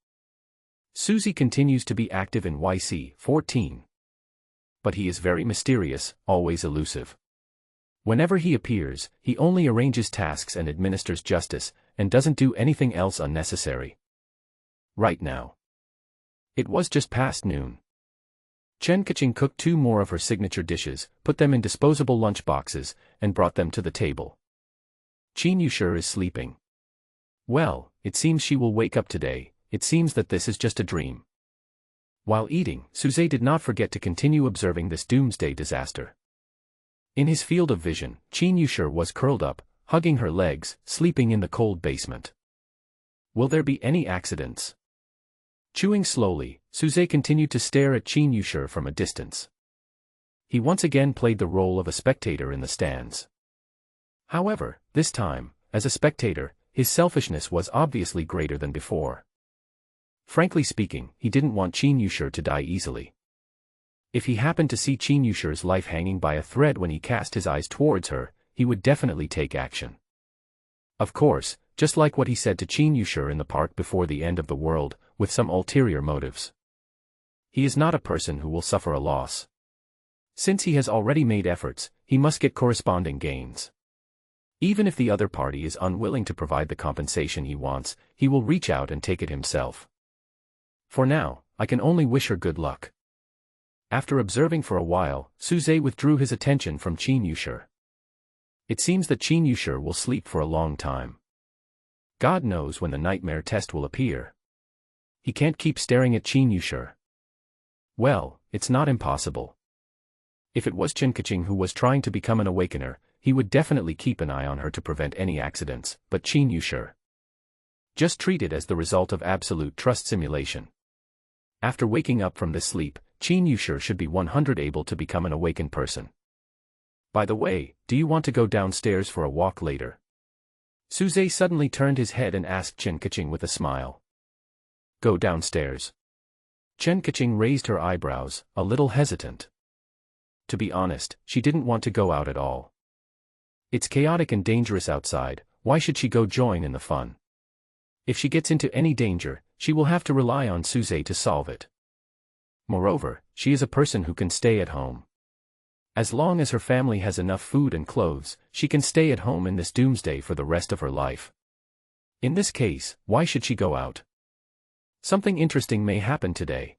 Suzy continues to be active in YC-14. But he is very mysterious, always elusive. Whenever he appears, he only arranges tasks and administers justice, and doesn't do anything else unnecessary. Right now. It was just past noon. Chen Kaching cooked 2 more of her signature dishes, put them in disposable lunch boxes, and brought them to the table. Qin Yushir is sleeping. Well, it seems she will wake up today. It seems that this is just a dream. While eating, Suze did not forget to continue observing this doomsday disaster. In his field of vision, Qin Yushir was curled up, hugging her legs, sleeping in the cold basement. Will there be any accidents? Chewing slowly, Suze continued to stare at Qin Yushir from a distance. He once again played the role of a spectator in the stands. However, this time, as a spectator, his selfishness was obviously greater than before. Frankly speaking, he didn't want Qin Yushir to die easily. If he happened to see Qin Yushir's life hanging by a thread when he cast his eyes towards her, he would definitely take action. Of course, just like what he said to Qin Yushir in the park before the end of the world, with some ulterior motives. He is not a person who will suffer a loss. Since he has already made efforts, he must get corresponding gains. Even if the other party is unwilling to provide the compensation he wants, he will reach out and take it himself. For now, I can only wish her good luck. After observing for a while, Suze withdrew his attention from Qin Yushir. It seems that Qin Yushir will sleep for a long time. God knows when the nightmare test will appear. He can't keep staring at Qin Yushir. Well, it's not impossible. If it was Kaching who was trying to become an awakener, he would definitely keep an eye on her to prevent any accidents, but Chen Yushe just treat it as the result of absolute trust simulation. After waking up from this sleep, Chen Yushe should be 100% able to become an awakened person. By the way, do you want to go downstairs for a walk later? Suze suddenly turned his head and asked Chen Kaching with a smile. Go downstairs. Chen Kaching raised her eyebrows, a little hesitant. To be honest, she didn't want to go out at all. It's chaotic and dangerous outside, why should she go join in the fun? If she gets into any danger, she will have to rely on Suze to solve it. Moreover, she is a person who can stay at home. As long as her family has enough food and clothes, she can stay at home in this doomsday for the rest of her life. In this case, why should she go out? Something interesting may happen today.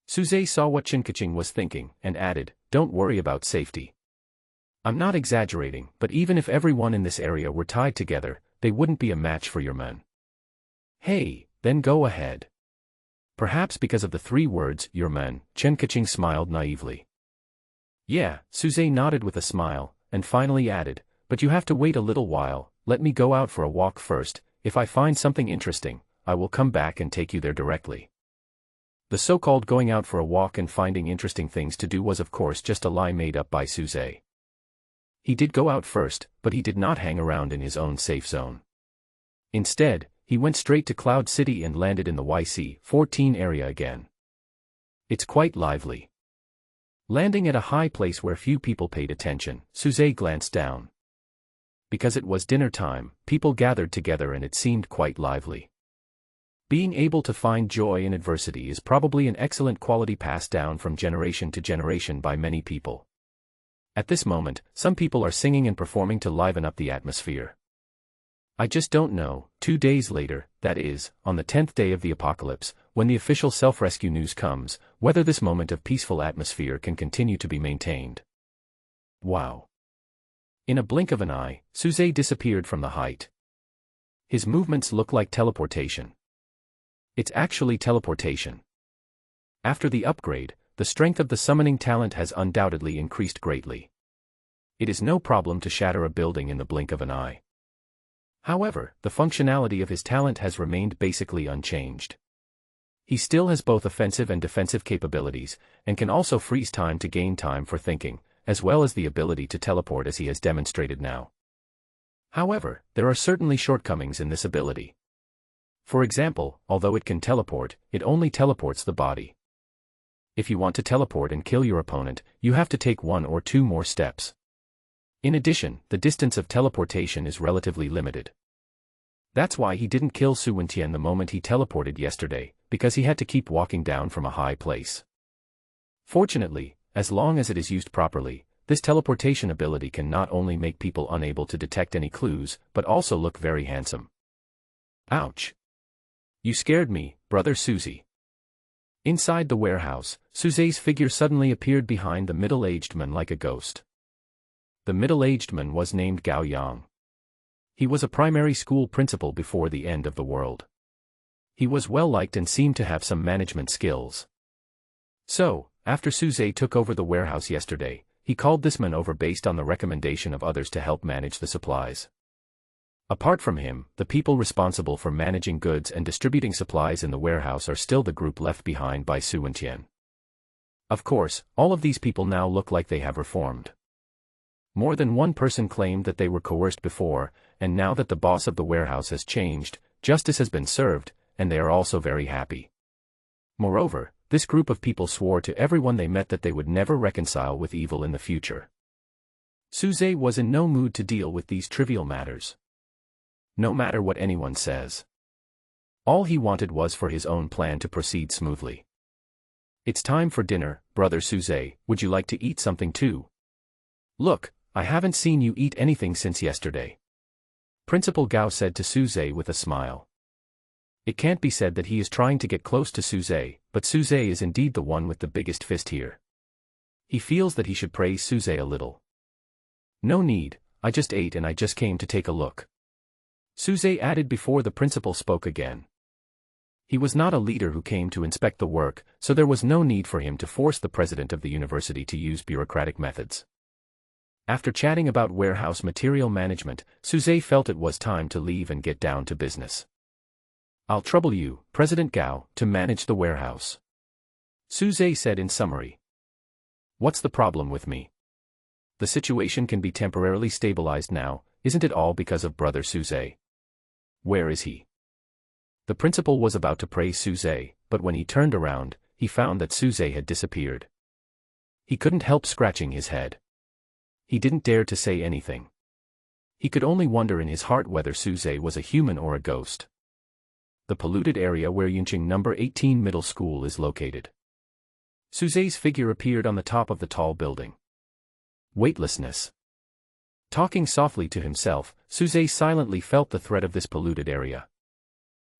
Suze saw what Chen Kaching was thinking, and added, don't worry about safety. I'm not exaggerating, but even if everyone in this area were tied together, they wouldn't be a match for your men. Hey, then go ahead. Perhaps because of the 3 words, your men, Chen Kaching smiled naively. Yeah, Suze nodded with a smile, and finally added, but you have to wait a little while, let me go out for a walk first, if I find something interesting, I will come back and take you there directly. The so-called going out for a walk and finding interesting things to do was of course just a lie made up by Suze. He did go out first, but he did not hang around in his own safe zone. Instead, he went straight to Cloud City and landed in the YC-14 area again. It's quite lively. Landing at a high place where few people paid attention, Suze glanced down. Because it was dinner time, people gathered together and it seemed quite lively. Being able to find joy in adversity is probably an excellent quality passed down from generation to generation by many people. At this moment, some people are singing and performing to liven up the atmosphere. I just don't know, 2 days later, that is, on the 10th day of the apocalypse, when the official self-rescue news comes, whether this moment of peaceful atmosphere can continue to be maintained. Wow. In a blink of an eye, Suze disappeared from the height. His movements look like teleportation. It's actually teleportation. After the upgrade, the strength of the summoning talent has undoubtedly increased greatly. It is no problem to shatter a building in the blink of an eye. However, the functionality of his talent has remained basically unchanged. He still has both offensive and defensive capabilities, and can also freeze time to gain time for thinking, as well as the ability to teleport as he has demonstrated now. However, there are certainly shortcomings in this ability. For example, although it can teleport, it only teleports the body. If you want to teleport and kill your opponent, you have to take 1 or 2 more steps. In addition, the distance of teleportation is relatively limited. That's why he didn't kill Su Wentian the moment he teleported yesterday, because he had to keep walking down from a high place. Fortunately, as long as it is used properly, this teleportation ability can not only make people unable to detect any clues, but also look very handsome. Ouch! You scared me, brother Suzy. Inside the warehouse, Suze's figure suddenly appeared behind the middle-aged man like a ghost. The middle-aged man was named Gao Yang. He was a primary school principal before the end of the world. He was well-liked and seemed to have some management skills. So, after Suze took over the warehouse yesterday, he called this man over based on the recommendation of others to help manage the supplies. Apart from him, the people responsible for managing goods and distributing supplies in the warehouse are still the group left behind by Su Wentian. Of course, all of these people now look like they have reformed. More than one person claimed that they were coerced before, and now that the boss of the warehouse has changed, justice has been served, and they are also very happy. Moreover, this group of people swore to everyone they met that they would never reconcile with evil in the future. Suze was in no mood to deal with these trivial matters. No matter what anyone says. All he wanted was for his own plan to proceed smoothly. It's time for dinner, brother Suze, would you like to eat something too? Look, I haven't seen you eat anything since yesterday. Principal Gao said to Suze with a smile. It can't be said that he is trying to get close to Suze, but Suze is indeed the one with the biggest fist here. He feels that he should praise Suze a little. No need, I just ate and I just came to take a look. Suze added before the principal spoke again. He was not a leader who came to inspect the work, so there was no need for him to force the president of the university to use bureaucratic methods. After chatting about warehouse material management, Suze felt it was time to leave and get down to business. "I'll trouble you, President Gao, to manage the warehouse," Suze said in summary. "What's the problem with me? The situation can be temporarily stabilized now, isn't it all because of brother Suze? Where is he?" The principal was about to praise Suze, but when he turned around, he found that Suze had disappeared. He couldn't help scratching his head. He didn't dare to say anything. He could only wonder in his heart whether Suze was a human or a ghost. The polluted area where Yunqing No. 18 Middle School is located. Suze's figure appeared on the top of the tall building. Weightlessness. Talking softly to himself, Suze silently felt the threat of this polluted area.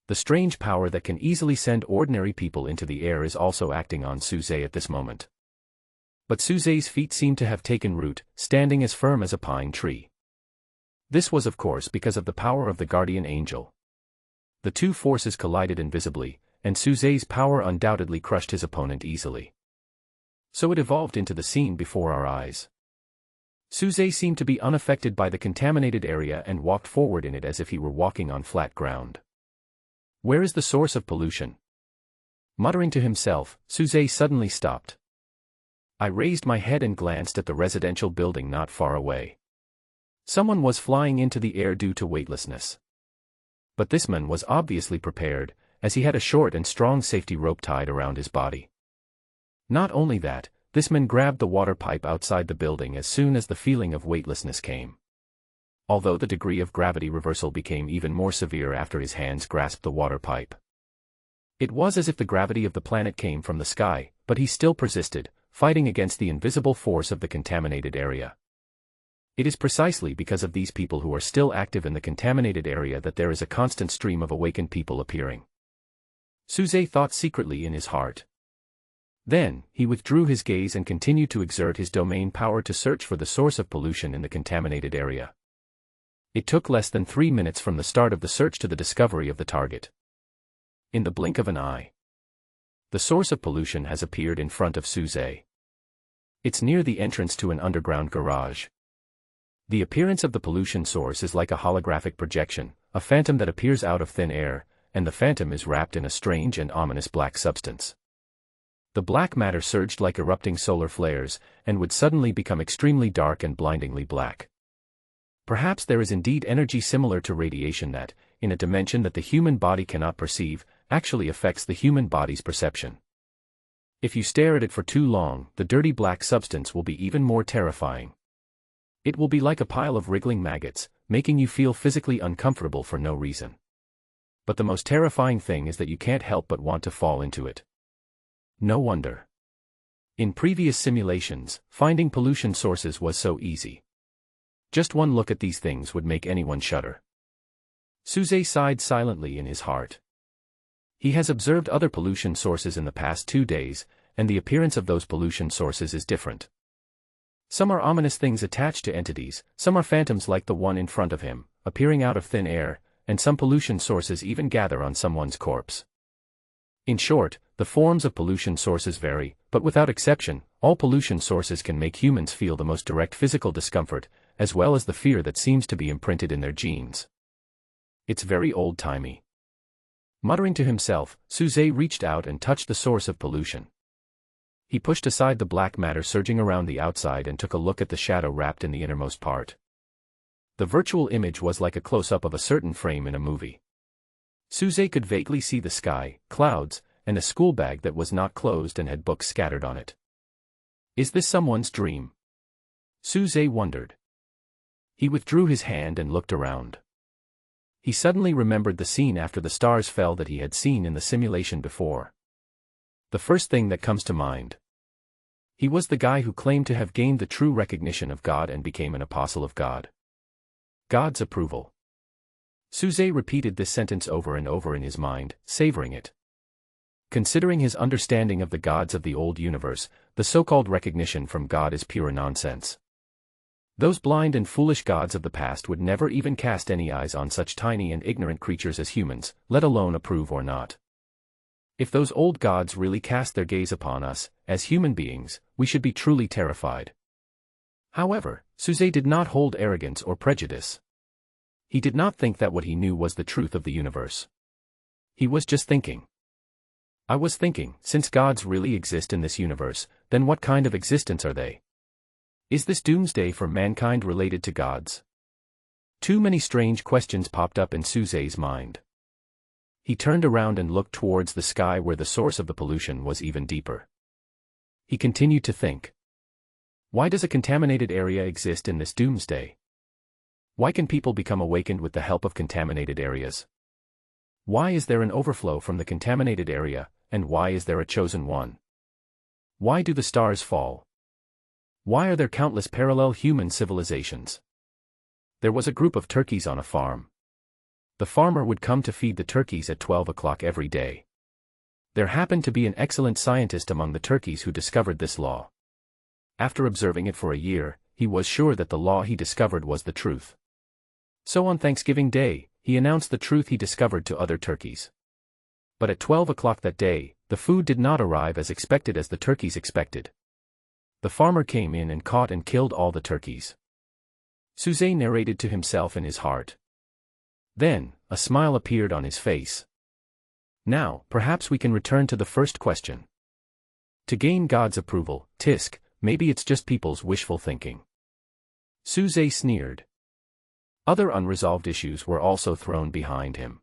The strange power that can easily send ordinary people into the air is also acting on Suze at this moment. But Suze's feet seemed to have taken root, standing as firm as a pine tree. This was of course because of the power of the guardian angel. The two forces collided invisibly, and Suze's power undoubtedly crushed his opponent easily. So it evolved into the scene before our eyes. Suze seemed to be unaffected by the contaminated area and walked forward in it as if he were walking on flat ground. Where is the source of pollution? Muttering to himself, Suze suddenly stopped. I raised my head and glanced at the residential building not far away. Someone was flying into the air due to weightlessness. But this man was obviously prepared, as he had a short and strong safety rope tied around his body. Not only that, this man grabbed the water pipe outside the building as soon as the feeling of weightlessness came. Although the degree of gravity reversal became even more severe after his hands grasped the water pipe. It was as if the gravity of the planet came from the sky, but he still persisted, fighting against the invisible force of the contaminated area. It is precisely because of these people who are still active in the contaminated area that there is a constant stream of awakened people appearing. Suze thought secretly in his heart. Then, he withdrew his gaze and continued to exert his domain power to search for the source of pollution in the contaminated area. It took less than 3 minutes from the start of the search to the discovery of the target. In the blink of an eye, the source of pollution has appeared in front of Suze. It's near the entrance to an underground garage. The appearance of the pollution source is like a holographic projection, a phantom that appears out of thin air, and the phantom is wrapped in a strange and ominous black substance. The black matter surged like erupting solar flares, and would suddenly become extremely dark and blindingly black. Perhaps there is indeed energy similar to radiation that, in a dimension that the human body cannot perceive, actually affects the human body's perception. If you stare at it for too long, the dirty black substance will be even more terrifying. It will be like a pile of wriggling maggots, making you feel physically uncomfortable for no reason. But the most terrifying thing is that you can't help but want to fall into it. No wonder. In previous simulations, finding pollution sources was so easy. Just one look at these things would make anyone shudder. Suze sighed silently in his heart. He has observed other pollution sources in the past 2 days, and the appearance of those pollution sources is different. Some are ominous things attached to entities, some are phantoms like the one in front of him, appearing out of thin air, and some pollution sources even gather on someone's corpse. In short, the forms of pollution sources vary, but without exception, all pollution sources can make humans feel the most direct physical discomfort, as well as the fear that seems to be imprinted in their genes. It's very old-timey. Muttering to himself, Suze reached out and touched the source of pollution. He pushed aside the black matter surging around the outside and took a look at the shadow wrapped in the innermost part. The virtual image was like a close-up of a certain frame in a movie. Suze could vaguely see the sky, clouds, and a school bag that was not closed and had books scattered on it. Is this someone's dream? Suze wondered. He withdrew his hand and looked around. He suddenly remembered the scene after the stars fell that he had seen in the simulation before. The first thing that comes to mind. He was the guy who claimed to have gained the true recognition of God and became an apostle of God. God's approval. Suze repeated this sentence over and over in his mind, savoring it. Considering his understanding of the gods of the old universe, the so-called recognition from God is pure nonsense. Those blind and foolish gods of the past would never even cast any eyes on such tiny and ignorant creatures as humans, let alone approve or not. If those old gods really cast their gaze upon us, as human beings, we should be truly terrified. However, Suze did not hold arrogance or prejudice. He did not think that what he knew was the truth of the universe. He was just thinking. I was thinking, since gods really exist in this universe, then what kind of existence are they? Is this doomsday for mankind related to gods? Too many strange questions popped up in Suze's mind. He turned around and looked towards the sky where the source of the pollution was even deeper. He continued to think. Why does a contaminated area exist in this doomsday? Why can people become awakened with the help of contaminated areas? Why is there an overflow from the contaminated area, and why is there a chosen one? Why do the stars fall? Why are there countless parallel human civilizations? There was a group of turkeys on a farm. The farmer would come to feed the turkeys at 12 o'clock every day. There happened to be an excellent scientist among the turkeys who discovered this law. After observing it for a year, he was sure that the law he discovered was the truth. So on Thanksgiving Day, he announced the truth he discovered to other turkeys. But at 12 o'clock that day, the food did not arrive as expected as the turkeys expected. The farmer came in and caught and killed all the turkeys. Suze narrated to himself in his heart. Then, a smile appeared on his face. Now, perhaps we can return to the first question. To gain God's approval, tisk, maybe it's just people's wishful thinking. Suze sneered. Other unresolved issues were also thrown behind him.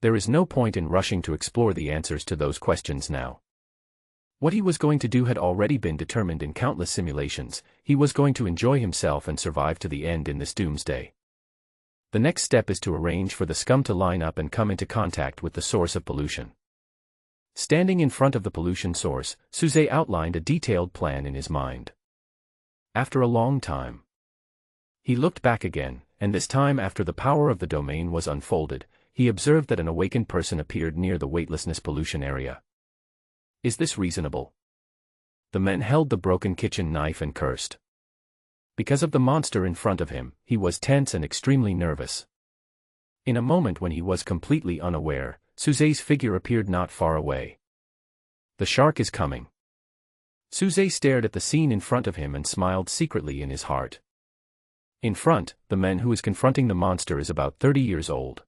There is no point in rushing to explore the answers to those questions now. What he was going to do had already been determined in countless simulations. He was going to enjoy himself and survive to the end in this doomsday. The next step is to arrange for the scum to line up and come into contact with the source of pollution. Standing in front of the pollution source, Suze outlined a detailed plan in his mind. After a long time, he looked back again, and this time after the power of the domain was unfolded, he observed that an awakened person appeared near the weightlessness pollution area. Is this reasonable? The man held the broken kitchen knife and cursed. Because of the monster in front of him, he was tense and extremely nervous. In a moment when he was completely unaware, Suze's figure appeared not far away. The shark is coming. Suze stared at the scene in front of him and smiled secretly in his heart. In front, the man who is confronting the monster is about 30 years old.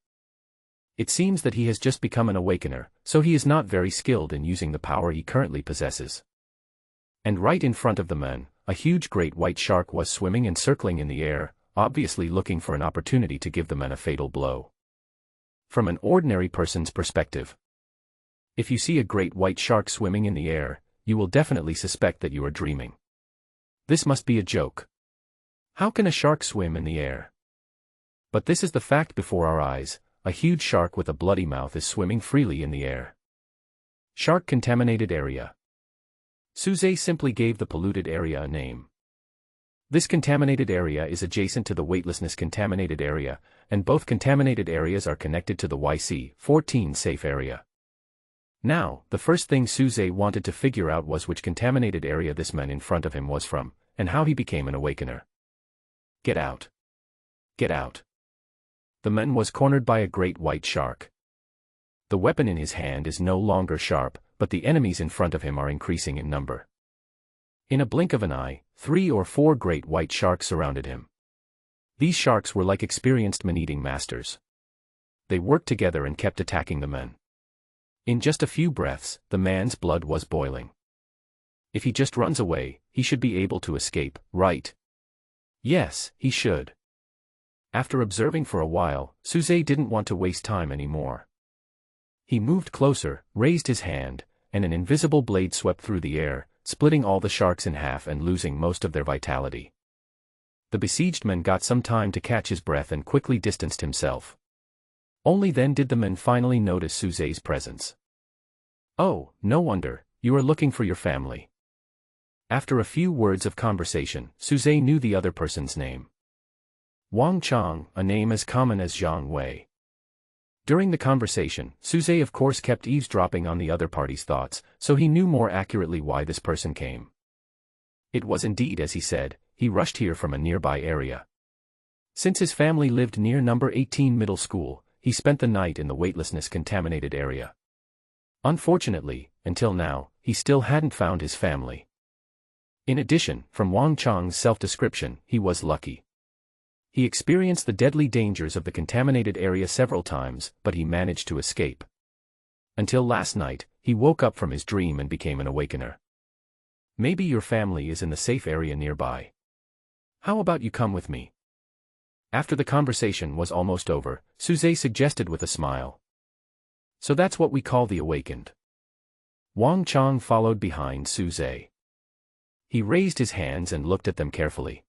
It seems that he has just become an awakener, so he is not very skilled in using the power he currently possesses. And right in front of the man, a huge great white shark was swimming and circling in the air, obviously looking for an opportunity to give the man a fatal blow. From an ordinary person's perspective, if you see a great white shark swimming in the air, you will definitely suspect that you are dreaming. This must be a joke. How can a shark swim in the air? But this is the fact before our eyes. A huge shark with a bloody mouth is swimming freely in the air. Shark contaminated area. Suze simply gave the polluted area a name. This contaminated area is adjacent to the weightlessness contaminated area, and both contaminated areas are connected to the YC-14 safe area. Now, the first thing Suze wanted to figure out was which contaminated area this man in front of him was from, and how he became an awakener. Get out. Get out. The man was cornered by a great white shark. The weapon in his hand is no longer sharp, but the enemies in front of him are increasing in number. In a blink of an eye, 3 or 4 great white sharks surrounded him. These sharks were like experienced man-eating masters. They worked together and kept attacking the man. In just a few breaths, the man's blood was boiling. If he just runs away, he should be able to escape, right? Yes, he should. After observing for a while, Suze didn't want to waste time anymore. He moved closer, raised his hand, and an invisible blade swept through the air, splitting all the sharks in half and losing most of their vitality. The besieged man got some time to catch his breath and quickly distanced himself. Only then did the men finally notice Suze's presence. Oh, no wonder, you are looking for your family. After a few words of conversation, Suze knew the other person's name. Wang Chang, a name as common as Zhang Wei. During the conversation, Suze of course kept eavesdropping on the other party's thoughts, so he knew more accurately why this person came. It was indeed as he said, he rushed here from a nearby area. Since his family lived near number 18 middle school, he spent the night in the weightlessness contaminated area. Unfortunately, until now, he still hadn't found his family. In addition, from Wang Chang's self-description, he was lucky. He experienced the deadly dangers of the contaminated area several times, but he managed to escape. Until last night, he woke up from his dream and became an awakener. Maybe your family is in the safe area nearby. How about you come with me? After the conversation was almost over, Suze suggested with a smile. So that's what we call the awakened. Wang Chang followed behind Suze. He raised his hands and looked at them carefully.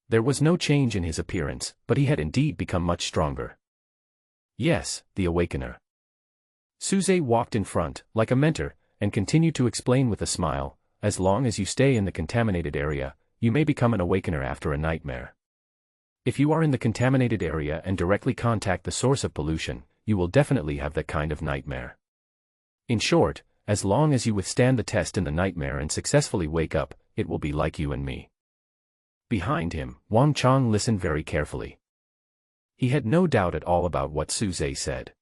There was no change in his appearance, but he had indeed become much stronger. Yes, the awakener. Suze walked in front, like a mentor, and continued to explain with a smile, as long as you stay in the contaminated area, you may become an awakener after a nightmare. If you are in the contaminated area and directly contact the source of pollution, you will definitely have that kind of nightmare. In short, as long as you withstand the test in the nightmare and successfully wake up, it will be like you and me. Behind him, Wang Chang listened very carefully. He had no doubt at all about what Suze said.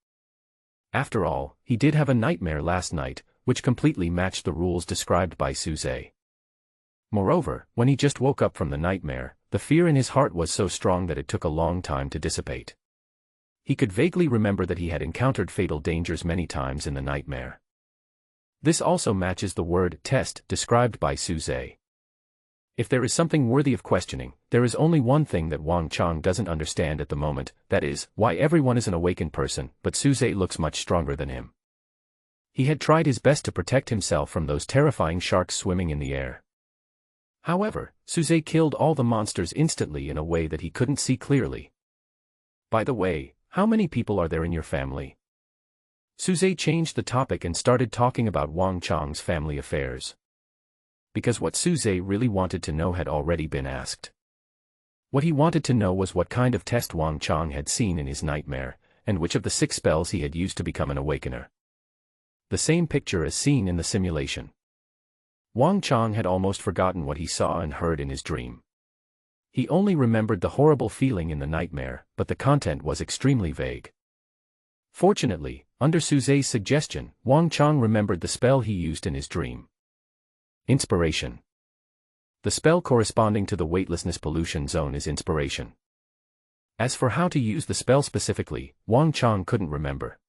After all, he did have a nightmare last night, which completely matched the rules described by Suze. Moreover, when he just woke up from the nightmare, the fear in his heart was so strong that it took a long time to dissipate. He could vaguely remember that he had encountered fatal dangers many times in the nightmare. This also matches the word test described by Suze. If there is something worthy of questioning, there is only one thing that Wang Chang doesn't understand at the moment, that is, why everyone is an awakened person, but Suze looks much stronger than him. He had tried his best to protect himself from those terrifying sharks swimming in the air. However, Suze killed all the monsters instantly in a way that he couldn't see clearly. By the way, how many people are there in your family? Suze changed the topic and started talking about Wang Chang's family affairs. Because what Suze really wanted to know had already been asked. What he wanted to know was what kind of test Wang Chang had seen in his nightmare, and which of the 6 spells he had used to become an awakener. The same picture as seen in the simulation. Wang Chang had almost forgotten what he saw and heard in his dream. He only remembered the horrible feeling in the nightmare, but the content was extremely vague. Fortunately, under Suze's suggestion, Wang Chang remembered the spell he used in his dream. Inspiration. The spell corresponding to the weightlessness pollution zone is inspiration. As for how to use the spell specifically, Wang Chang couldn't remember.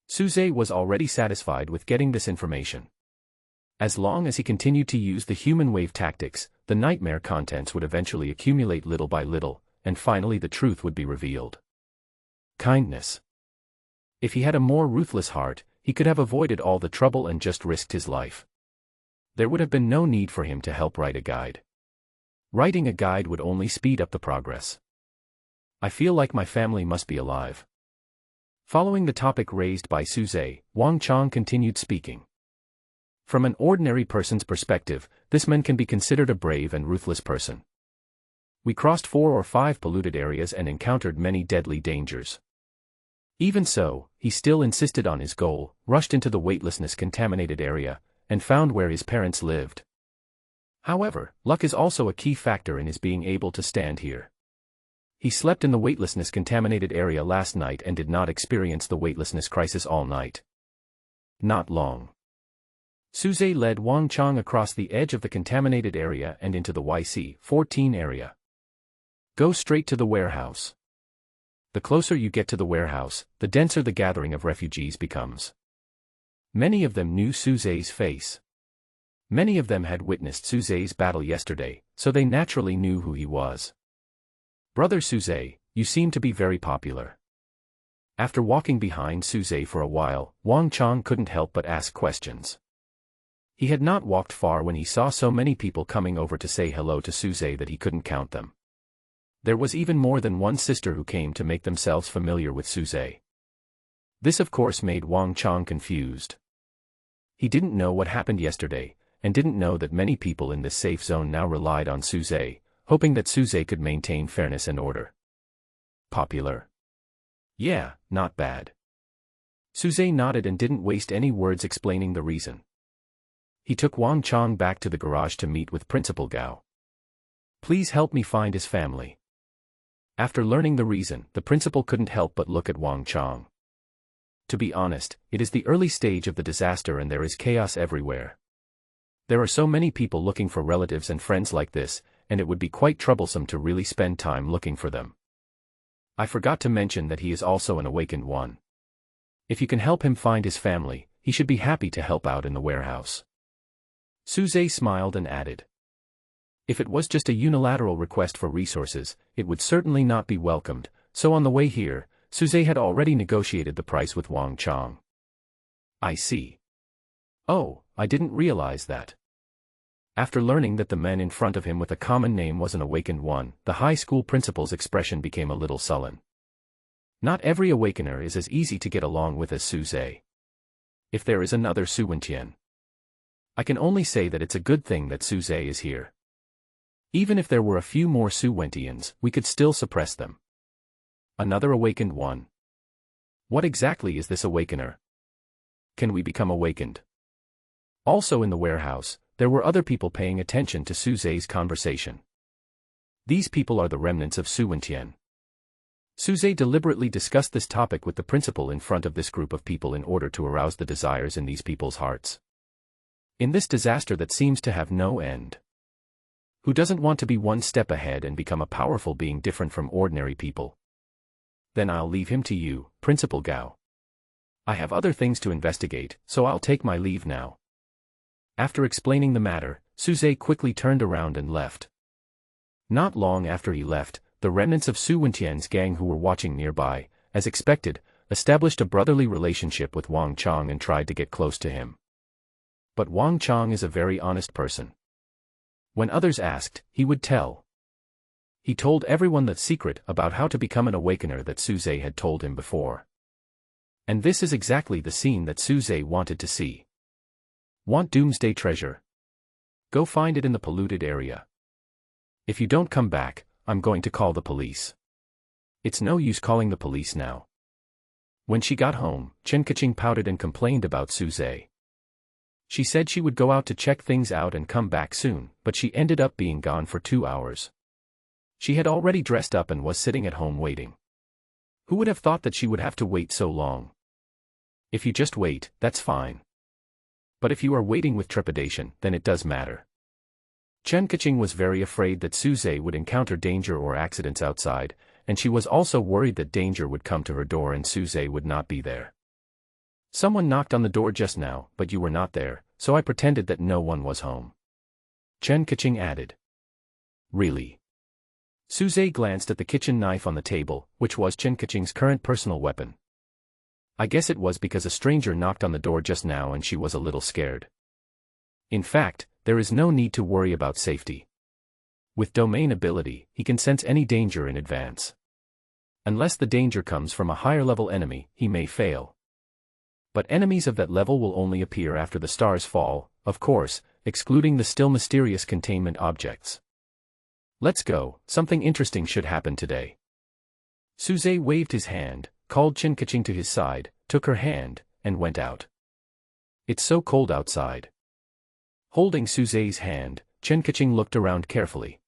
Suze was already satisfied with getting this information. As long as he continued to use the human wave tactics, the nightmare contents would eventually accumulate little by little, and finally the truth would be revealed. Kindness. If he had a more ruthless heart, he could have avoided all the trouble and just risked his life. There would have been no need for him to help write a guide. Writing a guide would only speed up the progress. I feel like my family must be alive. Following the topic raised by Suze, Wang Chang continued speaking. From an ordinary person's perspective, this man can be considered a brave and ruthless person. We crossed 4 or 5 polluted areas and encountered many deadly dangers. Even so, he still insisted on his goal, rushed into the weightlessness contaminated area, and found where his parents lived. However, luck is also a key factor in his being able to stand here. He slept in the weightlessness contaminated area last night and did not experience the weightlessness crisis all night. Not long. Suze led Wang Chang across the edge of the contaminated area and into the YC-14 area. Go straight to the warehouse. The closer you get to the warehouse, the denser the gathering of refugees becomes. Many of them knew Suze's face. Many of them had witnessed Suze's battle yesterday, so they naturally knew who he was. Brother Suze, you seem to be very popular. After walking behind Suze for a while, Wang Chang couldn't help but ask questions. He had not walked far when he saw so many people coming over to say hello to Suze that he couldn't count them. There was even more than one sister who came to make themselves familiar with Suze. This of course made Wang Chang confused. He didn't know what happened yesterday, and didn't know that many people in this safe zone now relied on Suze, hoping that Suze could maintain fairness and order. Popular? Yeah, not bad. Suze nodded and didn't waste any words explaining the reason. He took Wang Chang back to the garage to meet with Principal Gao. Please help me find his family. After learning the reason, the principal couldn't help but look at Wang Chang. To be honest, it is the early stage of the disaster and there is chaos everywhere. There are so many people looking for relatives and friends like this, and it would be quite troublesome to really spend time looking for them. I forgot to mention that he is also an awakened one. If you can help him find his family, he should be happy to help out in the warehouse. Suze smiled and added. If it was just a unilateral request for resources, it would certainly not be welcomed, so on the way here, Suze had already negotiated the price with Wang Chang. I see. Oh, I didn't realize that. After learning that the man in front of him with a common name was an awakened one, the high school principal's expression became a little sullen. Not every awakener is as easy to get along with as Suze. If there is another Su Wentian, I can only say that it's a good thing that Suze is here. Even if there were a few more Su Wentians, we could still suppress them. Another awakened one. What exactly is this awakener? Can we become awakened? Also in the warehouse, there were other people paying attention to Suze's conversation. These people are the remnants of Su Wentian. Suze deliberately discussed this topic with the principal in front of this group of people in order to arouse the desires in these people's hearts. In this disaster that seems to have no end. Who doesn't want to be one step ahead and become a powerful being different from ordinary people? Then I'll leave him to you, Principal Gao. I have other things to investigate, so I'll take my leave now. After explaining the matter, Suze quickly turned around and left. Not long after he left, the remnants of Su Wentian's gang who were watching nearby, as expected, established a brotherly relationship with Wang Chang and tried to get close to him. But Wang Chang is a very honest person. When others asked, he would tell. He told everyone the secret about how to become an awakener that Suze had told him before. And this is exactly the scene that Suze wanted to see. Want doomsday treasure? Go find it in the polluted area. If you don't come back, I'm going to call the police. It's no use calling the police now. When she got home, Chen Kaching pouted and complained about Suze. She said she would go out to check things out and come back soon, but she ended up being gone for 2 hours. She had already dressed up and was sitting at home waiting. Who would have thought that she would have to wait so long? If you just wait, that's fine. But if you are waiting with trepidation, then it does matter. Chen Kaching was very afraid that Suze would encounter danger or accidents outside, and she was also worried that danger would come to her door and Suze would not be there. Someone knocked on the door just now, but you were not there, so I pretended that no one was home. Chen Kaching added. Really? Suze glanced at the kitchen knife on the table, which was Chen Kaching's current personal weapon. I guess it was because a stranger knocked on the door just now and she was a little scared. In fact, there is no need to worry about safety. With domain ability, he can sense any danger in advance. Unless the danger comes from a higher level enemy, he may fail. But enemies of that level will only appear after the stars fall, of course, excluding the still mysterious containment objects. Let's go, something interesting should happen today. Suze waved his hand, called Chen Kaching to his side, took her hand, and went out. It's so cold outside. Holding Suze's hand, Chen Kaching looked around carefully.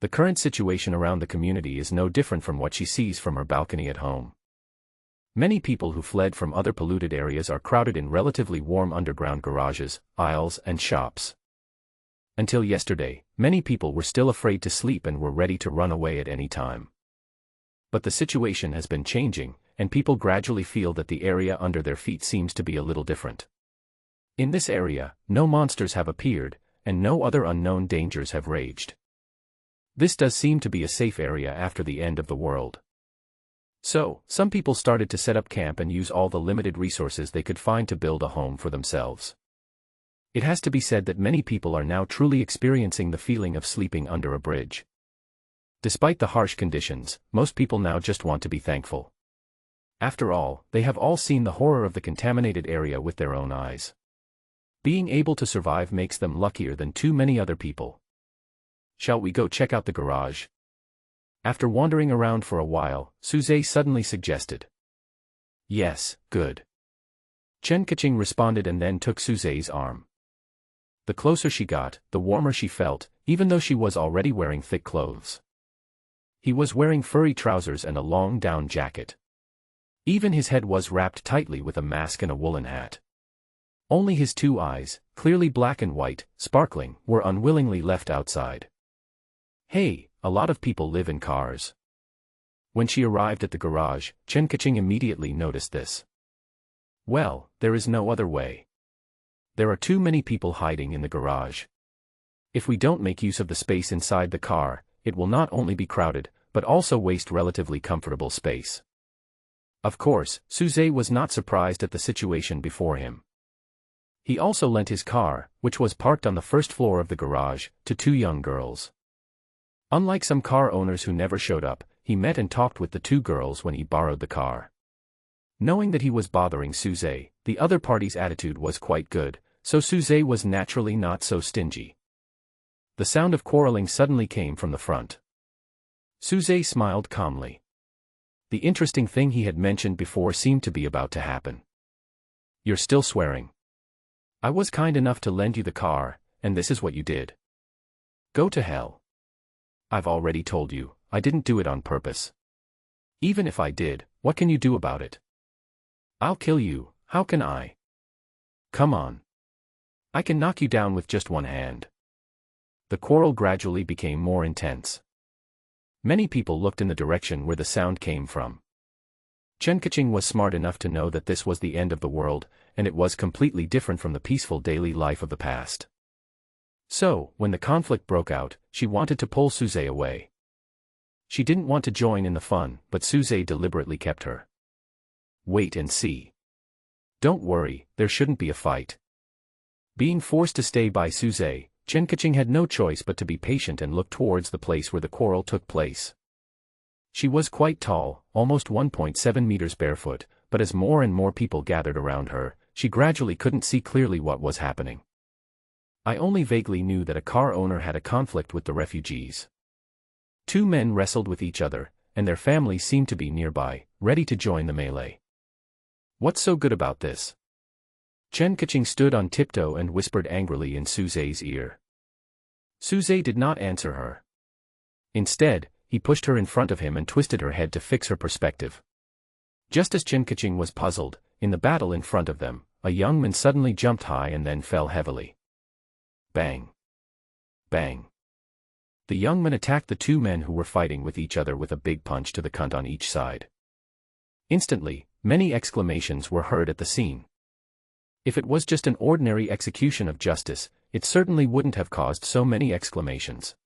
The current situation around the community is no different from what she sees from her balcony at home. Many people who fled from other polluted areas are crowded in relatively warm underground garages, aisles, and shops. Until yesterday, many people were still afraid to sleep and were ready to run away at any time. But the situation has been changing, and people gradually feel that the area under their feet seems to be a little different. In this area, no monsters have appeared, and no other unknown dangers have raged. This does seem to be a safe area after the end of the world. So, some people started to set up camp and use all the limited resources they could find to build a home for themselves. It has to be said that many people are now truly experiencing the feeling of sleeping under a bridge. Despite the harsh conditions, most people now just want to be thankful. After all, they have all seen the horror of the contaminated area with their own eyes. Being able to survive makes them luckier than too many other people. Shall we go check out the garage? After wandering around for a while, Suze suddenly suggested. Yes, good. Chen Kaching responded and then took Suze's arm. The closer she got, the warmer she felt, even though she was already wearing thick clothes. He was wearing furry trousers and a long down jacket. Even his head was wrapped tightly with a mask and a woolen hat. Only his two eyes, clearly black and white, sparkling, were unwillingly left outside. Hey, a lot of people live in cars. When she arrived at the garage, Chen Kaching immediately noticed this. Well, there is no other way. There are too many people hiding in the garage. If we don't make use of the space inside the car, it will not only be crowded, but also waste relatively comfortable space. Of course, Suze was not surprised at the situation before him. He also lent his car, which was parked on the first floor of the garage, to two young girls. Unlike some car owners who never showed up, he met and talked with the two girls when he borrowed the car. Knowing that he was bothering Suze, the other party's attitude was quite good, so Suze was naturally not so stingy. The sound of quarreling suddenly came from the front. Suze smiled calmly. The interesting thing he had mentioned before seemed to be about to happen. You're still swearing. I was kind enough to lend you the car, and this is what you did. Go to hell. I've already told you, I didn't do it on purpose. Even if I did, what can you do about it? I'll kill you, how can I? Come on. I can knock you down with just one hand. The quarrel gradually became more intense. Many people looked in the direction where the sound came from. Chen Kaching was smart enough to know that this was the end of the world, and it was completely different from the peaceful daily life of the past. So, when the conflict broke out, she wanted to pull Suze away. She didn't want to join in the fun, but Suze deliberately kept her. Wait and see. Don't worry, there shouldn't be a fight. Being forced to stay by Suze, Chen Kaching had no choice but to be patient and look towards the place where the quarrel took place. She was quite tall, almost 1.7 meters barefoot, but as more and more people gathered around her, she gradually couldn't see clearly what was happening. I only vaguely knew that a car owner had a conflict with the refugees. Two men wrestled with each other, and their families seemed to be nearby, ready to join the melee. What's so good about this? Chen Kaching stood on tiptoe and whispered angrily in Suze's ear. Suze did not answer her. Instead, he pushed her in front of him and twisted her head to fix her perspective. Just as Chen Kaching was puzzled, in the battle in front of them, a young man suddenly jumped high and then fell heavily. Bang! Bang! The young man attacked the two men who were fighting with each other with a big punch to the cunt on each side. Instantly, many exclamations were heard at the scene. If it was just an ordinary execution of justice, it certainly wouldn't have caused so many exclamations.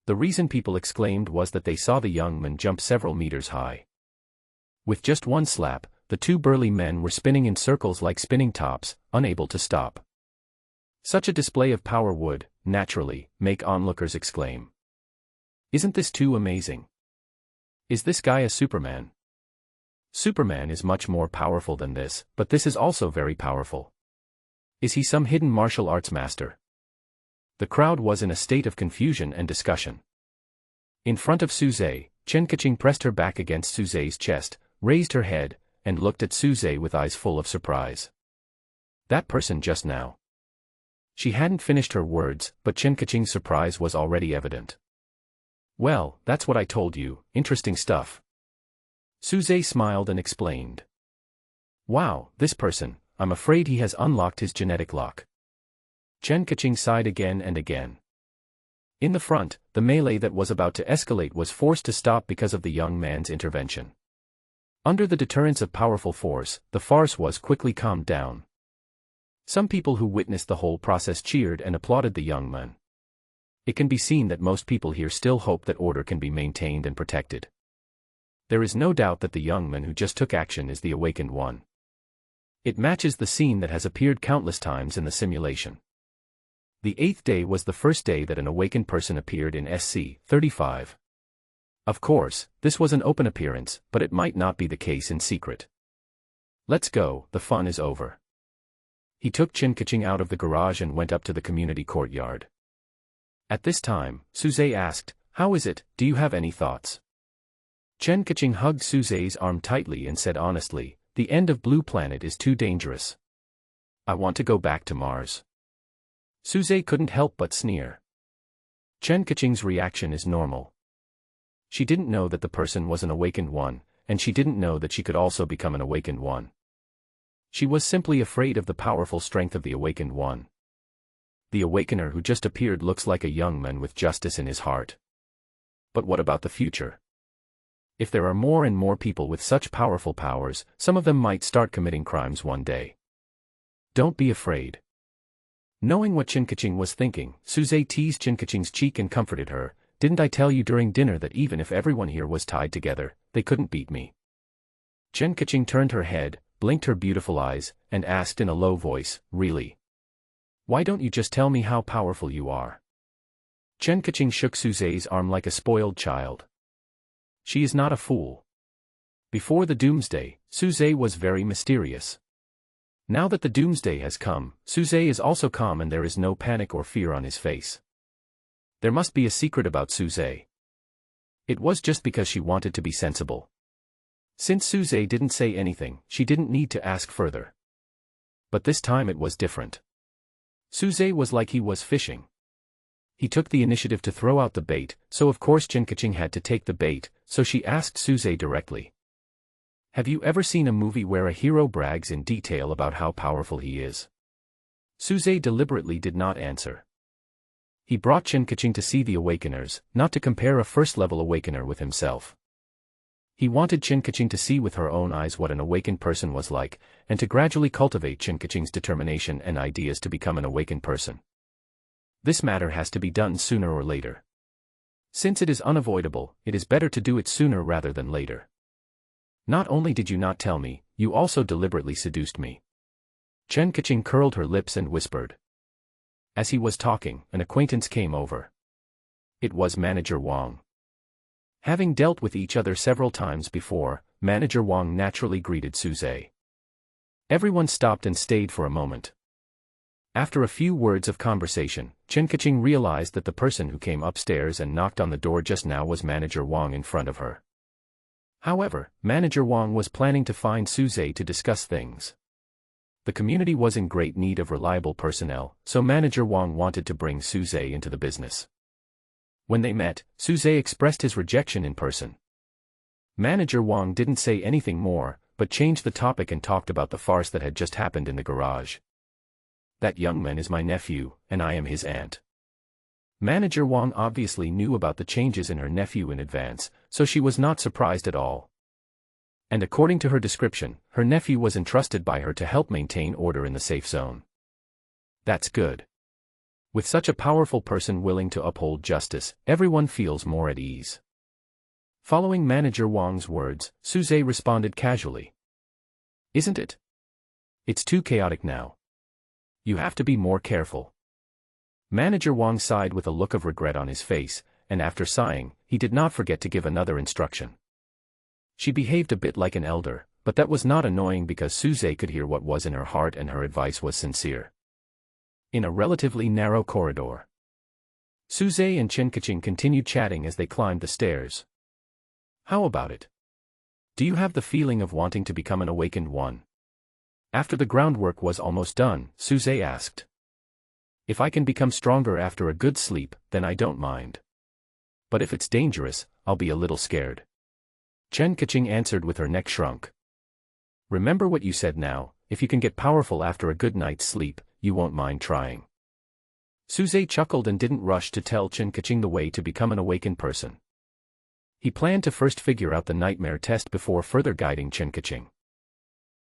The reason people exclaimed was that they saw the young man jump several meters high. With just one slap, the two burly men were spinning in circles like spinning tops, unable to stop. Such a display of power would, naturally, make onlookers exclaim. Isn't this too amazing? Is this guy a Superman? Superman is much more powerful than this, but this is also very powerful. Is he some hidden martial arts master? The crowd was in a state of confusion and discussion. In front of Suze, Chen Kaching pressed her back against Suze's chest, raised her head, and looked at Suze with eyes full of surprise. That person just now. She hadn't finished her words, but Chen Kaching's surprise was already evident. Well, that's what I told you, interesting stuff. Suze smiled and explained. Wow, this person, I'm afraid he has unlocked his genetic lock. Chen Kaching sighed again and again. In the front, the melee that was about to escalate was forced to stop because of the young man's intervention. Under the deterrence of powerful force, the farce was quickly calmed down. Some people who witnessed the whole process cheered and applauded the young man. It can be seen that most people here still hope that order can be maintained and protected. There is no doubt that the young man who just took action is the awakened one. It matches the scene that has appeared countless times in the simulation. The 8th day was the first day that an awakened person appeared in SC-35. Of course, this was an open appearance, but it might not be the case in secret. Let's go, the fun is over. He took Chen Kaching out of the garage and went up to the community courtyard. At this time, Suze asked, "How is it, do you have any thoughts?" Chen Kaching hugged Suze's arm tightly and said honestly, "The end of Blue Planet is too dangerous. I want to go back to Mars." Suze couldn't help but sneer. Chen Kaching's reaction is normal. She didn't know that the person was an awakened one, and she didn't know that she could also become an awakened one. She was simply afraid of the powerful strength of the awakened one. The awakener who just appeared looks like a young man with justice in his heart. But what about the future? If there are more and more people with such powerful powers, some of them might start committing crimes one day. Don't be afraid. Knowing what Chen Kaching was thinking, Suze teased Chen Kaching's cheek and comforted her. Didn't I tell you during dinner that even if everyone here was tied together, they couldn't beat me? Chen Kaching turned her head, blinked her beautiful eyes, and asked in a low voice, really? Why don't you just tell me how powerful you are? Chen Kaching shook Suze's arm like a spoiled child. She is not a fool. Before the doomsday, Suze was very mysterious. Now that the doomsday has come, Suze is also calm and there is no panic or fear on his face. There must be a secret about Suze. It was just because she wanted to be sensible. Since Suze didn't say anything, she didn't need to ask further. But this time it was different. Suze was like he was fishing. He took the initiative to throw out the bait, so of course Chen Kaching had to take the bait, so she asked Suze directly. Have you ever seen a movie where a hero brags in detail about how powerful he is? Suze deliberately did not answer. He brought Chen Kaching to see the awakeners, not to compare a first-level awakener with himself. He wanted Chen Kaching to see with her own eyes what an awakened person was like, and to gradually cultivate Chen Kaching's determination and ideas to become an awakened person. This matter has to be done sooner or later. Since it is unavoidable, it is better to do it sooner rather than later. Not only did you not tell me, you also deliberately seduced me. Chen Kaching curled her lips and whispered. As he was talking, an acquaintance came over. It was Manager Wang. Having dealt with each other several times before, Manager Wang naturally greeted Suze. Everyone stopped and stayed for a moment. After a few words of conversation, Chen Kaching realized that the person who came upstairs and knocked on the door just now was Manager Wang in front of her. However, Manager Wang was planning to find Suze to discuss things. The community was in great need of reliable personnel, so Manager Wang wanted to bring Suze into the business. When they met, Suze expressed his rejection in person. Manager Wang didn't say anything more, but changed the topic and talked about the farce that had just happened in the garage. That young man is my nephew, and I am his aunt. Manager Wang obviously knew about the changes in her nephew in advance, so she was not surprised at all. And according to her description, her nephew was entrusted by her to help maintain order in the safe zone. That's good. With such a powerful person willing to uphold justice, everyone feels more at ease. Following Manager Wang's words, Suze responded casually. Isn't it? It's too chaotic now. You have to be more careful. Manager Wang sighed with a look of regret on his face, and after sighing, he did not forget to give another instruction. She behaved a bit like an elder, but that was not annoying because Suze could hear what was in her heart and her advice was sincere. In a relatively narrow corridor, Suze and Chen Kaching continued chatting as they climbed the stairs. How about it? Do you have the feeling of wanting to become an awakened one? After the groundwork was almost done, Suze asked. If I can become stronger after a good sleep, then I don't mind. But if it's dangerous, I'll be a little scared. Chen Kaching answered with her neck shrunk. Remember what you said now, if you can get powerful after a good night's sleep, you won't mind trying. Suze chuckled and didn't rush to tell Chen Kaching the way to become an awakened person. He planned to first figure out the nightmare test before further guiding Chen Kaching.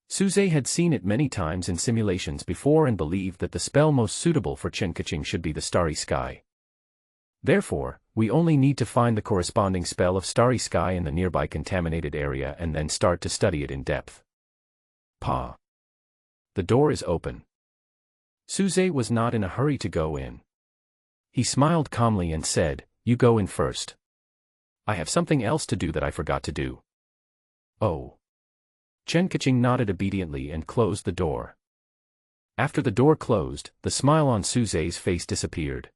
Suze had seen it many times in simulations before and believed that the spell most suitable for Chen Kaching should be the Starry Sky. Therefore, we only need to find the corresponding spell of Starry Sky in the nearby contaminated area and then start to study it in depth. Pa. The door is open. Suze was not in a hurry to go in. He smiled calmly and said, You go in first. I have something else to do that I forgot to do. Oh. Chen Kaching nodded obediently and closed the door. After the door closed, the smile on Suze's face disappeared.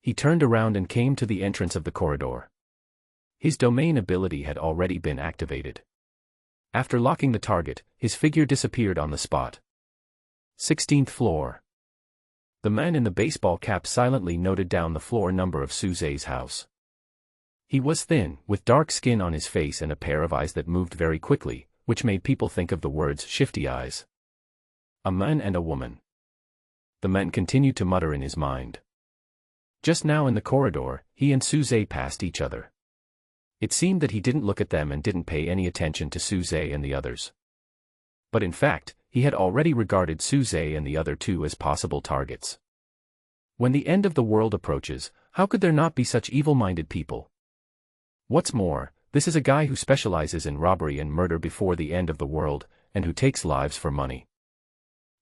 He turned around and came to the entrance of the corridor. His domain ability had already been activated. After locking the target, his figure disappeared on the spot. 16th floor. The man in the baseball cap silently noted down the floor number of Suze's house. He was thin, with dark skin on his face and a pair of eyes that moved very quickly, which made people think of the words shifty eyes. A man and a woman. The man continued to mutter in his mind. Just now in the corridor, he and Suze passed each other. It seemed that he didn't look at them and didn't pay any attention to Suze and the others. But in fact, he had already regarded Suze and the other two as possible targets. When the end of the world approaches, how could there not be such evil-minded people? What's more, this is a guy who specializes in robbery and murder before the end of the world, and who takes lives for money.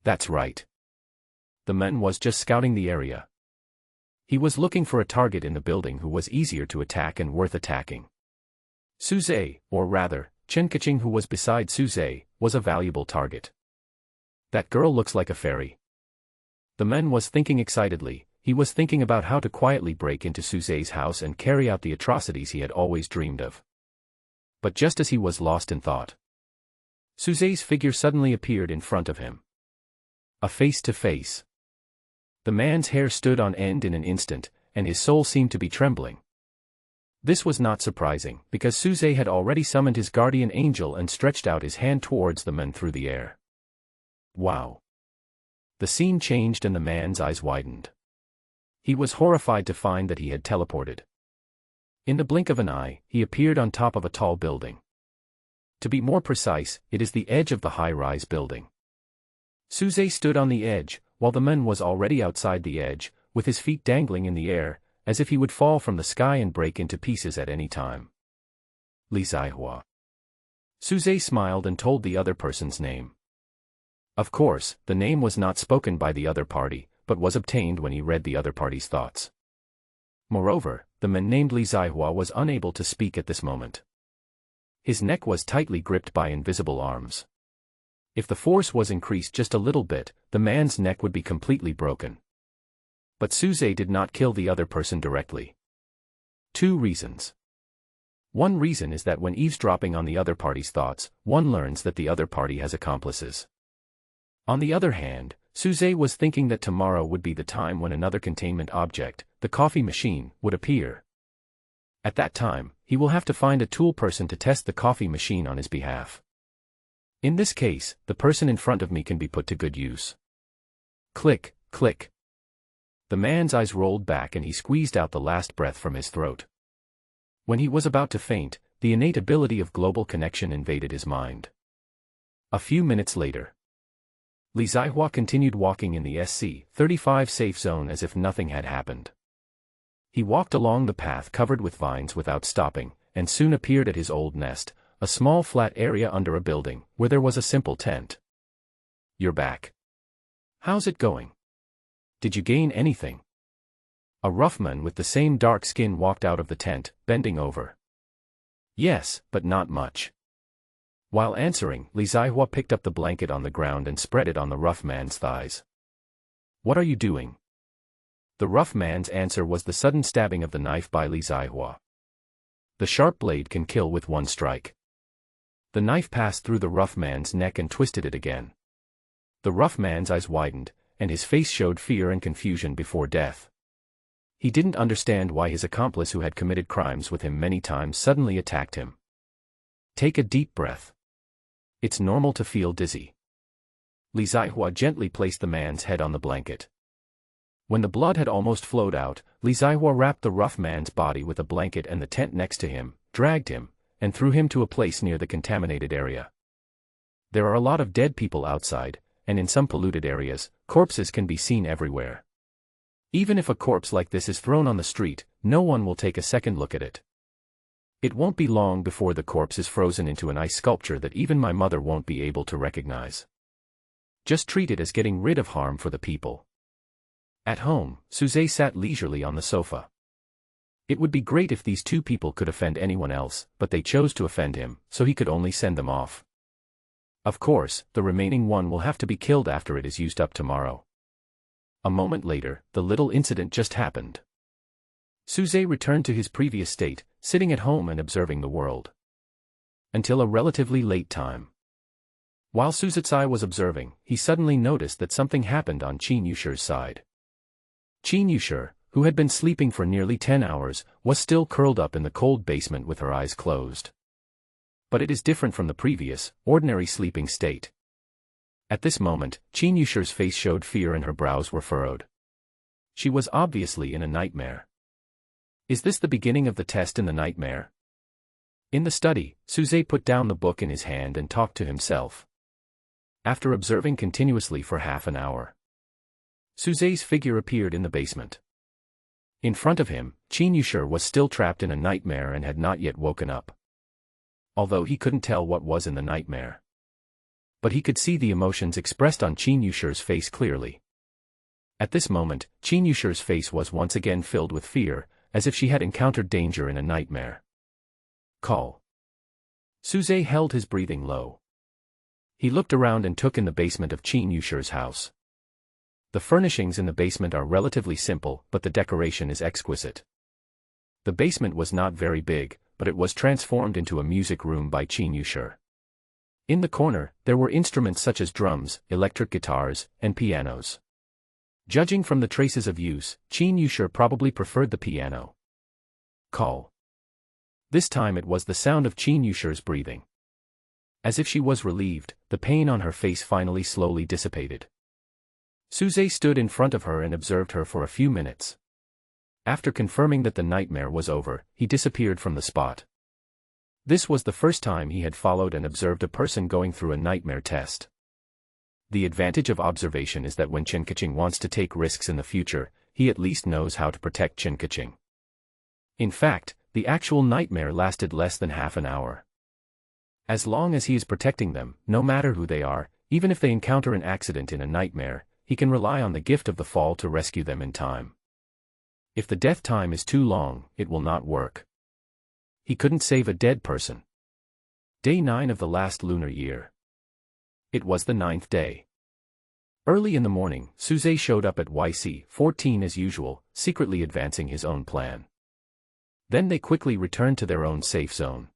That's right. The man was just scouting the area. He was looking for a target in the building who was easier to attack and worth attacking. Suze, or rather, Chen Kaching, who was beside Suze, was a valuable target. That girl looks like a fairy. The man was thinking excitedly. He was thinking about how to quietly break into Suze's house and carry out the atrocities he had always dreamed of. But just as he was lost in thought, Suze's figure suddenly appeared in front of him. A face-to-face. The man's hair stood on end in an instant, and his soul seemed to be trembling. This was not surprising, because Suze had already summoned his guardian angel and stretched out his hand towards the man through the air. Wow! The scene changed and the man's eyes widened. He was horrified to find that he had teleported. In the blink of an eye, he appeared on top of a tall building. To be more precise, it is the edge of the high-rise building. Suze stood on the edge, while the man was already outside the edge, with his feet dangling in the air, as if he would fall from the sky and break into pieces at any time. Li Zihua. Suze smiled and told the other person's name. Of course, the name was not spoken by the other party, but was obtained when he read the other party's thoughts. Moreover, the man named Li Zihua was unable to speak at this moment. His neck was tightly gripped by invisible arms. If the force was increased just a little bit, the man's neck would be completely broken. But Suze did not kill the other person directly. Two reasons. One reason is that when eavesdropping on the other party's thoughts, one learns that the other party has accomplices. On the other hand, Suze was thinking that tomorrow would be the time when another containment object, the coffee machine, would appear. At that time, he will have to find a tool person to test the coffee machine on his behalf. In this case, the person in front of me can be put to good use. Click, click. The man's eyes rolled back and he squeezed out the last breath from his throat. When he was about to faint, the innate ability of global connection invaded his mind. A few minutes later, Li Zihua continued walking in the SC-35 safe zone as if nothing had happened. He walked along the path covered with vines without stopping, and soon appeared at his old nest, a small flat area under a building, where there was a simple tent. You're back. How's it going? Did you gain anything? A rough man with the same dark skin walked out of the tent, bending over. Yes, but not much. While answering, Li Zihua picked up the blanket on the ground and spread it on the rough man's thighs. What are you doing? The rough man's answer was the sudden stabbing of the knife by Li Zihua. The sharp blade can kill with one strike. The knife passed through the rough man's neck and twisted it again. The rough man's eyes widened, and his face showed fear and confusion before death. He didn't understand why his accomplice who had committed crimes with him many times suddenly attacked him. Take a deep breath. It's normal to feel dizzy. Li Zihua gently placed the man's head on the blanket. When the blood had almost flowed out, Li Zihua wrapped the rough man's body with a blanket and the tent next to him, dragged him, and threw him to a place near the contaminated area. There are a lot of dead people outside, and in some polluted areas, corpses can be seen everywhere. Even if a corpse like this is thrown on the street, no one will take a second look at it. It won't be long before the corpse is frozen into an ice sculpture that even my mother won't be able to recognize. Just treat it as getting rid of harm for the people. At home, Suze sat leisurely on the sofa. It would be great if these two people could offend anyone else, but they chose to offend him, so he could only send them off. Of course, the remaining one will have to be killed after it is used up tomorrow. A moment later, the little incident just happened. Suze returned to his previous state, sitting at home and observing the world. Until a relatively late time. While Suzetsai was observing, he suddenly noticed that something happened on Qin Yusher's side. Qin Yusher, who had been sleeping for nearly 10 hours, was still curled up in the cold basement with her eyes closed. But it is different from the previous, ordinary sleeping state. At this moment, Chen Yusher's face showed fear and her brows were furrowed. She was obviously in a nightmare. Is this the beginning of the test in the nightmare? In the study, Suze put down the book in his hand and talked to himself. After observing continuously for half an hour, Suze's figure appeared in the basement. In front of him, Chen Yusher was still trapped in a nightmare and had not yet woken up. Although he couldn't tell what was in the nightmare. But he could see the emotions expressed on Chen Yusher's face clearly. At this moment, Chen Yusher's face was once again filled with fear, as if she had encountered danger in a nightmare. Call. Suze held his breathing low. He looked around and took in the basement of Chen Yusher's house. The furnishings in the basement are relatively simple, but the decoration is exquisite. The basement was not very big, but it was transformed into a music room by Chen Yusher. In the corner, there were instruments such as drums, electric guitars, and pianos. Judging from the traces of use, Chen Yusher probably preferred the piano. Call. This time it was the sound of Chen Yusher's breathing. As if she was relieved, the pain on her face finally slowly dissipated. Suze stood in front of her and observed her for a few minutes. After confirming that the nightmare was over, he disappeared from the spot. This was the first time he had followed and observed a person going through a nightmare test. The advantage of observation is that when Kaching wants to take risks in the future, he at least knows how to protect Kaching. In fact, the actual nightmare lasted less than half an hour. As long as he is protecting them, no matter who they are, even if they encounter an accident in a nightmare, he can rely on the gift of the fall to rescue them in time. If the death time is too long, it will not work. He couldn't save a dead person. Day 9 of the last lunar year. It was the 9th day. Early in the morning, Suze showed up at YC-14 as usual, secretly advancing his own plan. Then they quickly returned to their own safe zone.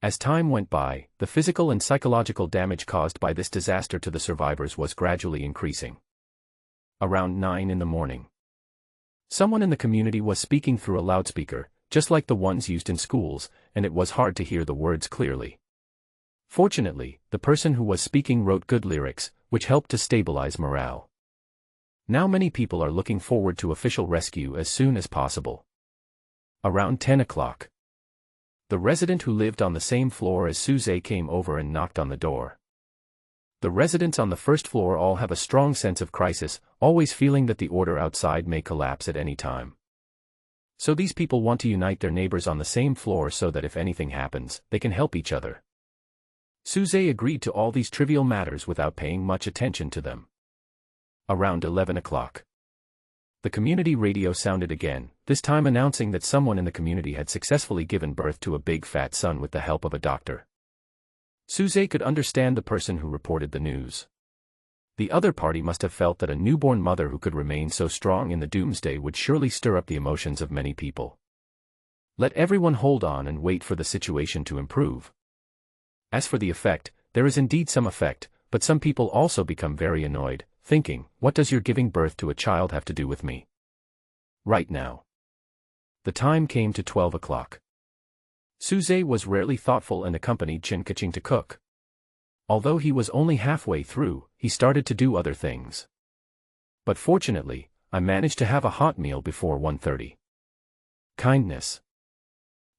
As time went by, the physical and psychological damage caused by this disaster to the survivors was gradually increasing. Around 9 in the morning, someone in the community was speaking through a loudspeaker, just like the ones used in schools, and it was hard to hear the words clearly. Fortunately, the person who was speaking wrote good lyrics, which helped to stabilize morale. Now many people are looking forward to official rescue as soon as possible. Around 10 o'clock. The resident who lived on the same floor as Suze came over and knocked on the door. The residents on the first floor all have a strong sense of crisis, always feeling that the order outside may collapse at any time. So these people want to unite their neighbors on the same floor so that if anything happens, they can help each other. Suze agreed to all these trivial matters without paying much attention to them. Around 11 o'clock. The community radio sounded again, this time announcing that someone in the community had successfully given birth to a big fat son with the help of a doctor. Suze could understand the person who reported the news. The other party must have felt that a newborn mother who could remain so strong in the doomsday would surely stir up the emotions of many people. Let everyone hold on and wait for the situation to improve. As for the effect, there is indeed some effect, but some people also become very annoyed, thinking, what does your giving birth to a child have to do with me? Right now. The time came to 12 o'clock. Suze was rarely thoughtful and accompanied Kaching to cook. Although he was only halfway through, he started to do other things. But fortunately, I managed to have a hot meal before 1:30. Kindness.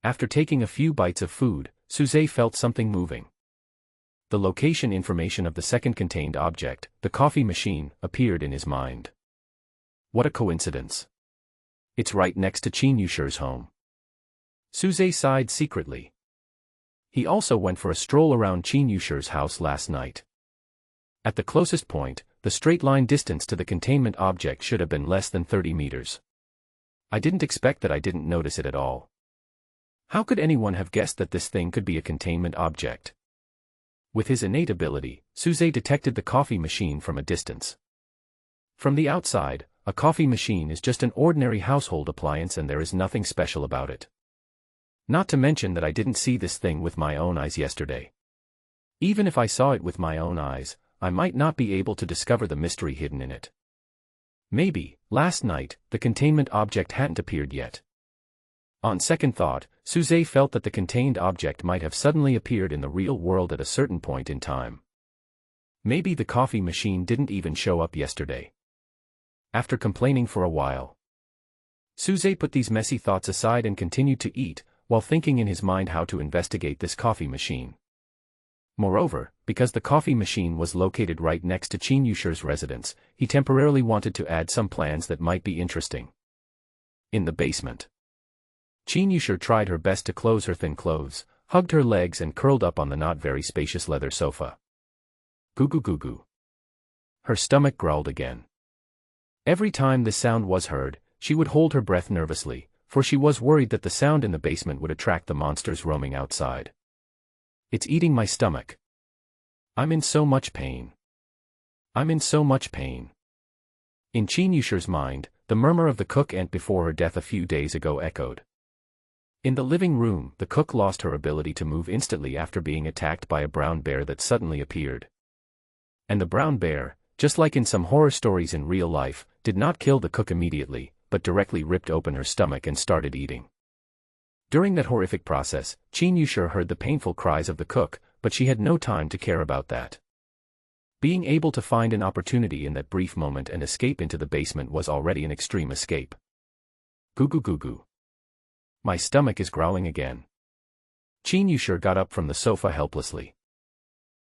After taking a few bites of food, Suze felt something moving. The location information of the second contained object, the coffee machine, appeared in his mind. What a coincidence. It's right next to Chen Yusher's home. Suze sighed secretly. He also went for a stroll around Chen Yusher's house last night. At the closest point, the straight-line distance to the containment object should have been less than 30 meters. I didn't expect that. I didn't notice it at all. How could anyone have guessed that this thing could be a containment object? With his innate ability, Suze detected the coffee machine from a distance. From the outside, a coffee machine is just an ordinary household appliance and there is nothing special about it. Not to mention that I didn't see this thing with my own eyes yesterday. Even if I saw it with my own eyes, I might not be able to discover the mystery hidden in it. Maybe, last night, the containment object hadn't appeared yet. On second thought, Suze felt that the contained object might have suddenly appeared in the real world at a certain point in time. Maybe the coffee machine didn't even show up yesterday. After complaining for a while, Suze put these messy thoughts aside and continued to eat, while thinking in his mind how to investigate this coffee machine. Moreover, because the coffee machine was located right next to Chen Yusher's residence, he temporarily wanted to add some plans that might be interesting. In the basement, Chen Yusher tried her best to close her thin clothes, hugged her legs and curled up on the not very spacious leather sofa. Goo goo goo goo. Her stomach growled again. Every time this sound was heard, she would hold her breath nervously, for she was worried that the sound in the basement would attract the monsters roaming outside. It's eating my stomach. I'm in so much pain. I'm in so much pain. In Chen Yusher's mind, the murmur of the cook ant before her death a few days ago echoed. In the living room, the cook lost her ability to move instantly after being attacked by a brown bear that suddenly appeared. And the brown bear, just like in some horror stories in real life, did not kill the cook immediately, but directly ripped open her stomach and started eating. During that horrific process, Chen Yusher heard the painful cries of the cook, but she had no time to care about that. Being able to find an opportunity in that brief moment and escape into the basement was already an extreme escape. Goo goo goo goo. My stomach is growling again. Chen Yusher got up from the sofa helplessly.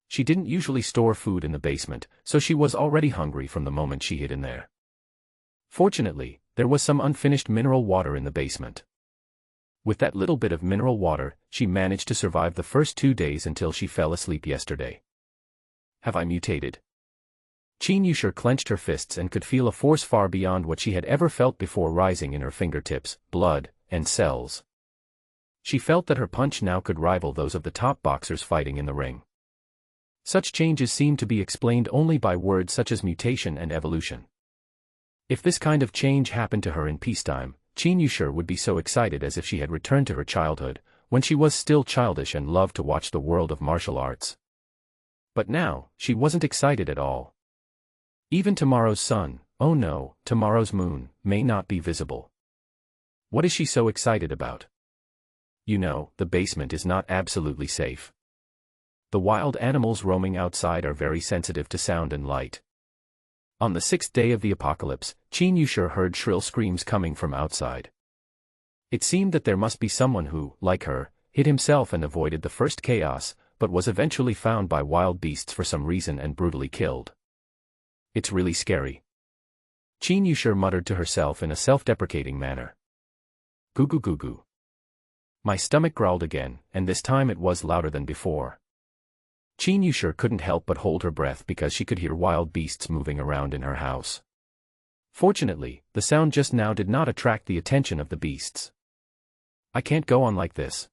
She didn't usually store food in the basement, so she was already hungry from the moment she hid in there. Fortunately, there was some unfinished mineral water in the basement. With that little bit of mineral water, she managed to survive the first 2 days until she fell asleep yesterday. Have I mutated? Chen Yusher clenched her fists and could feel a force far beyond what she had ever felt before rising in her fingertips, blood, and cells. She felt that her punch now could rival those of the top boxers fighting in the ring. Such changes seem to be explained only by words such as mutation and evolution. If this kind of change happened to her in peacetime, Chen Yusher would be so excited as if she had returned to her childhood, when she was still childish and loved to watch the world of martial arts. But now, she wasn't excited at all. Even tomorrow's sun, oh no, tomorrow's moon, may not be visible. What is she so excited about? You know, the basement is not absolutely safe. The wild animals roaming outside are very sensitive to sound and light. On the 6th day of the apocalypse, Chen Yusher heard shrill screams coming from outside. It seemed that there must be someone who, like her, hid himself and avoided the first chaos, but was eventually found by wild beasts for some reason and brutally killed. It's really scary. Chen Yusher muttered to herself in a self-deprecating manner. Goo goo goo goo. My stomach growled again, and this time it was louder than before. Chen Yusher couldn't help but hold her breath because she could hear wild beasts moving around in her house. Fortunately, the sound just now did not attract the attention of the beasts. I can't go on like this.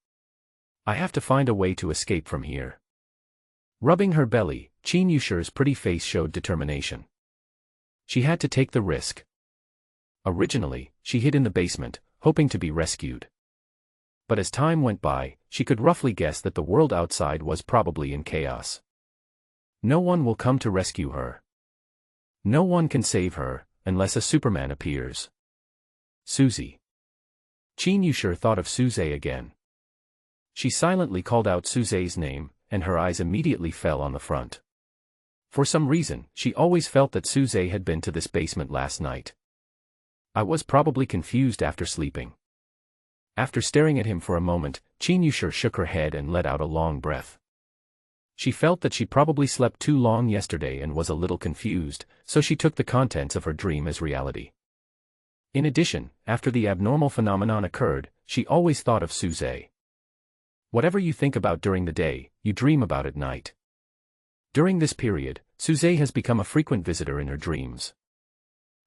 I have to find a way to escape from here. Rubbing her belly, Chen Yusher's pretty face showed determination. She had to take the risk. Originally, she hid in the basement, hoping to be rescued. But as time went by, she could roughly guess that the world outside was probably in chaos. No one will come to rescue her. No one can save her, unless a Superman appears. Susie. Chen Yusher thought of Suze again. She silently called out Suze's name, and her eyes immediately fell on the front. For some reason, she always felt that Suze had been to this basement last night. I was probably confused after sleeping. After staring at him for a moment, Chen Yusher shook her head and let out a long breath. She felt that she probably slept too long yesterday and was a little confused, so she took the contents of her dream as reality. In addition, after the abnormal phenomenon occurred, she always thought of Suze. Whatever you think about during the day, you dream about at night. During this period, Suze has become a frequent visitor in her dreams.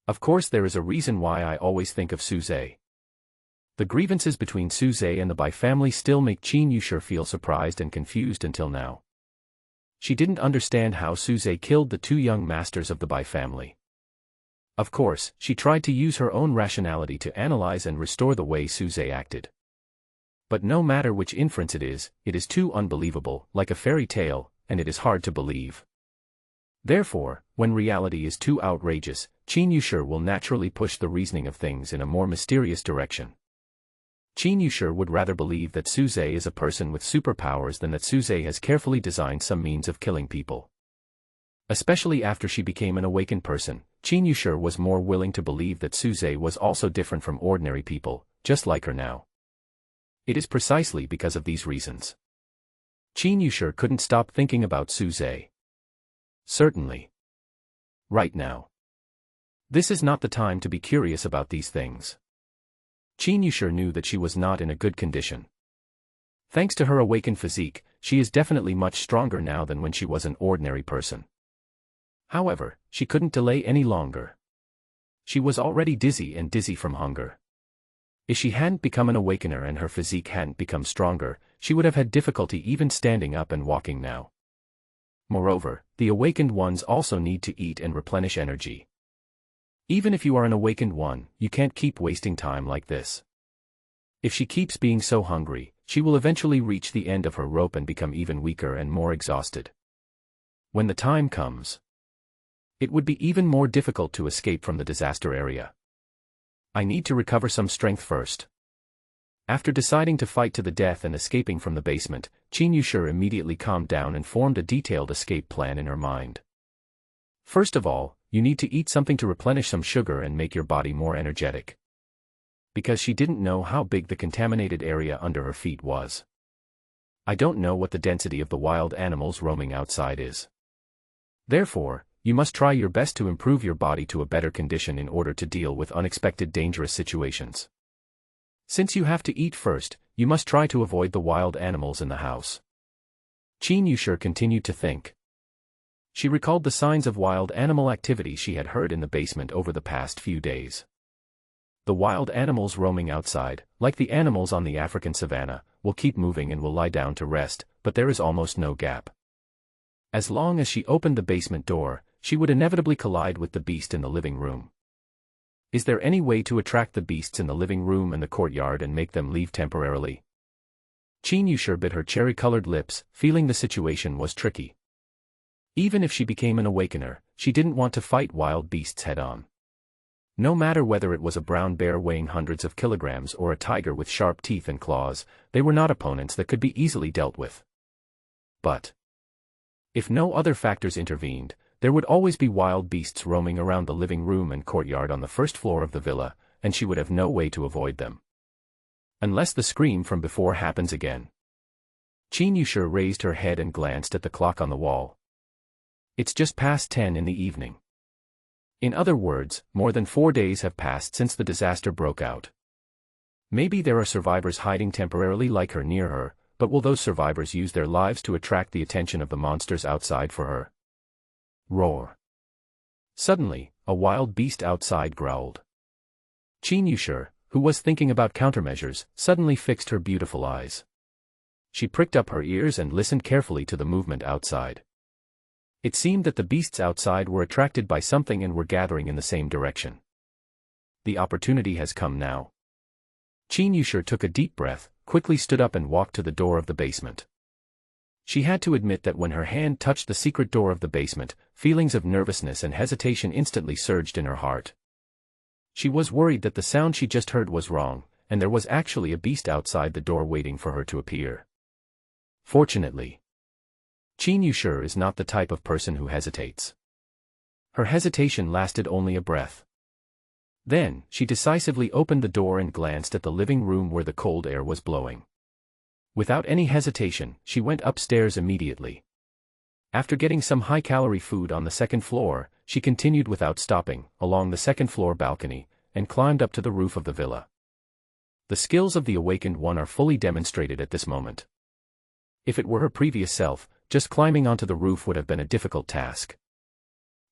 Of course, there is a reason why I always think of Suze. The grievances between Suze and the Bai family still make Chen Yusher feel surprised and confused until now. She didn't understand how Suze killed the 2 young masters of the Bai family. Of course, she tried to use her own rationality to analyze and restore the way Suze acted. But no matter which inference it is too unbelievable, like a fairy tale, and it is hard to believe. Therefore, When reality is too outrageous, Chen Yushir will naturally push the reasoning of things in a more mysterious direction. Chen Yushir would rather believe that Suze is a person with superpowers than that Suze has carefully designed some means of killing people. Especially after she became an awakened person, Chen Yushir was more willing to believe that Suze was also different from ordinary people, just like her now. It is precisely because of these reasons. Chen Yushir couldn't stop thinking about Suze. Certainly. Right now. This is not the time to be curious about these things. Chen Yushir knew that she was not in a good condition. Thanks to her awakened physique, she is definitely much stronger now than when she was an ordinary person. However, she couldn't delay any longer. She was already dizzy from hunger. If she hadn't become an awakener and her physique hadn't become stronger, she would have had difficulty even standing up and walking now. Moreover, the awakened ones also need to eat and replenish energy. Even if you are an awakened one, you can't keep wasting time like this. If she keeps being so hungry, she will eventually reach the end of her rope and become even weaker and more exhausted. When the time comes, it would be even more difficult to escape from the disaster area. I need to recover some strength first. After deciding to fight to the death and escaping from the basement, Chen Yushir immediately calmed down and formed a detailed escape plan in her mind. First of all, you need to eat something to replenish some sugar and make your body more energetic. Because she didn't know how big the contaminated area under her feet was. I don't know what the density of the wild animals roaming outside is. Therefore, you must try your best to improve your body to a better condition in order to deal with unexpected dangerous situations. Since you have to eat first, you must try to avoid the wild animals in the house. Chen Yushir continued to think. She recalled the signs of wild animal activity she had heard in the basement over the past few days. The wild animals roaming outside, like the animals on the African savanna, will keep moving and will lie down to rest, but there is almost no gap. As long as she opened the basement door, she would inevitably collide with the beast in the living room. Is there any way to attract the beasts in the living room and the courtyard and make them leave temporarily? Chen Yushir bit her cherry-colored lips, feeling the situation was tricky. Even if she became an awakener, she didn't want to fight wild beasts head-on. No matter whether it was a brown bear weighing hundreds of kilograms or a tiger with sharp teeth and claws, they were not opponents that could be easily dealt with. But if no other factors intervened, there would always be wild beasts roaming around the living room and courtyard on the first floor of the villa, and she would have no way to avoid them. Unless the scream from before happens again. Chen Yushir raised her head and glanced at the clock on the wall. It's just past 10 in the evening. In other words, more than 4 days have passed since the disaster broke out. Maybe there are survivors hiding temporarily like her near her, but will those survivors use their lives to attract the attention of the monsters outside for her? Roar. Suddenly, a wild beast outside growled. Chen Yushir, who was thinking about countermeasures, suddenly fixed her beautiful eyes. She pricked up her ears and listened carefully to the movement outside. It seemed that the beasts outside were attracted by something and were gathering in the same direction. The opportunity has come now. Chen Yushir took a deep breath, quickly stood up and walked to the door of the basement. She had to admit that when her hand touched the secret door of the basement, feelings of nervousness and hesitation instantly surged in her heart. She was worried that the sound she just heard was wrong, and there was actually a beast outside the door waiting for her to appear. Fortunately, Chen Yushir is not the type of person who hesitates. Her hesitation lasted only a breath. Then, she decisively opened the door and glanced at the living room where the cold air was blowing. Without any hesitation, she went upstairs immediately. After getting some high-calorie food on the second floor, she continued without stopping, along the second-floor balcony, and climbed up to the roof of the villa. The skills of the awakened one are fully demonstrated at this moment. If it were her previous self, just climbing onto the roof would have been a difficult task.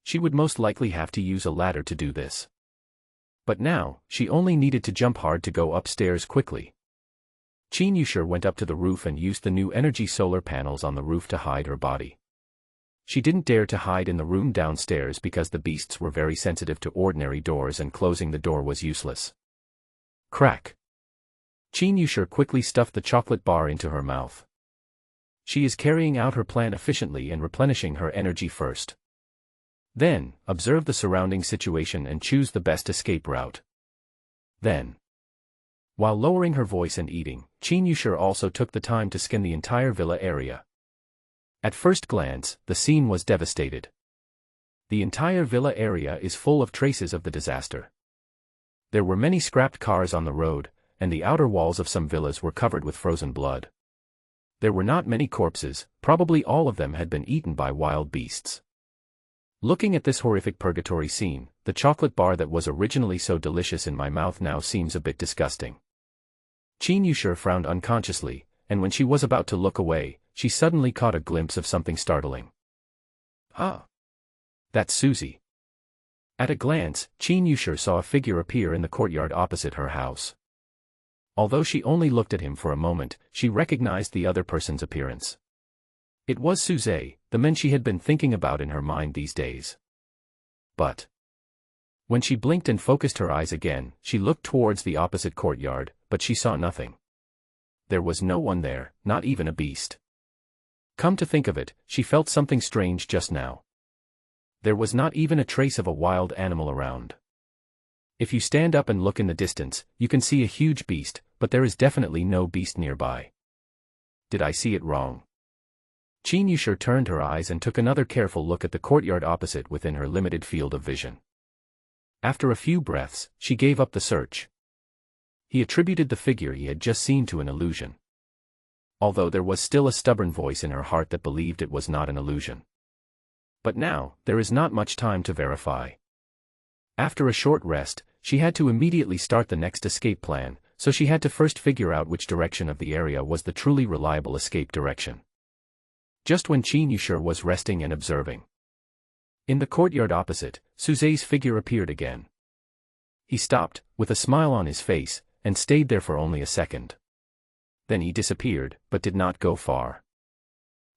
She would most likely have to use a ladder to do this. But now, she only needed to jump hard to go upstairs quickly. Chen Yushir went up to the roof and used the new energy solar panels on the roof to hide her body. She didn't dare to hide in the room downstairs because the beasts were very sensitive to ordinary doors and closing the door was useless. Crack. Chen Yushir quickly stuffed the chocolate bar into her mouth. She is carrying out her plan efficiently and replenishing her energy first. Then, observe the surrounding situation and choose the best escape route. Then, while lowering her voice and eating, Chen Yushir also took the time to scan the entire villa area. At first glance, the scene was devastated. The entire villa area is full of traces of the disaster. There were many scrapped cars on the road, and the outer walls of some villas were covered with frozen blood. There were not many corpses, probably all of them had been eaten by wild beasts. Looking at this horrific purgatory scene, the chocolate bar that was originally so delicious in my mouth now seems a bit disgusting. Chen Yushir frowned unconsciously, and when she was about to look away, she suddenly caught a glimpse of something startling. Ah! That's Susie. At a glance, Chen Yushir saw a figure appear in the courtyard opposite her house. Although she only looked at him for a moment, she recognized the other person's appearance. It was Susie, the man she had been thinking about in her mind these days. But when she blinked and focused her eyes again, she looked towards the opposite courtyard, but she saw nothing. There was no one there, not even a beast. Come to think of it, she felt something strange just now. There was not even a trace of a wild animal around. If you stand up and look in the distance, you can see a huge beast, but there is definitely no beast nearby. Did I see it wrong? Chen Yushir turned her eyes and took another careful look at the courtyard opposite within her limited field of vision. After a few breaths, she gave up the search. He attributed the figure he had just seen to an illusion. Although there was still a stubborn voice in her heart that believed it was not an illusion. But now, there is not much time to verify. After a short rest, she had to immediately start the next escape plan, so she had to first figure out which direction of the area was the truly reliable escape direction. Just when Chen Yushir was resting and observing, in the courtyard opposite, Susie's figure appeared again. He stopped, with a smile on his face, and stayed there for only a second. Then he disappeared, but did not go far.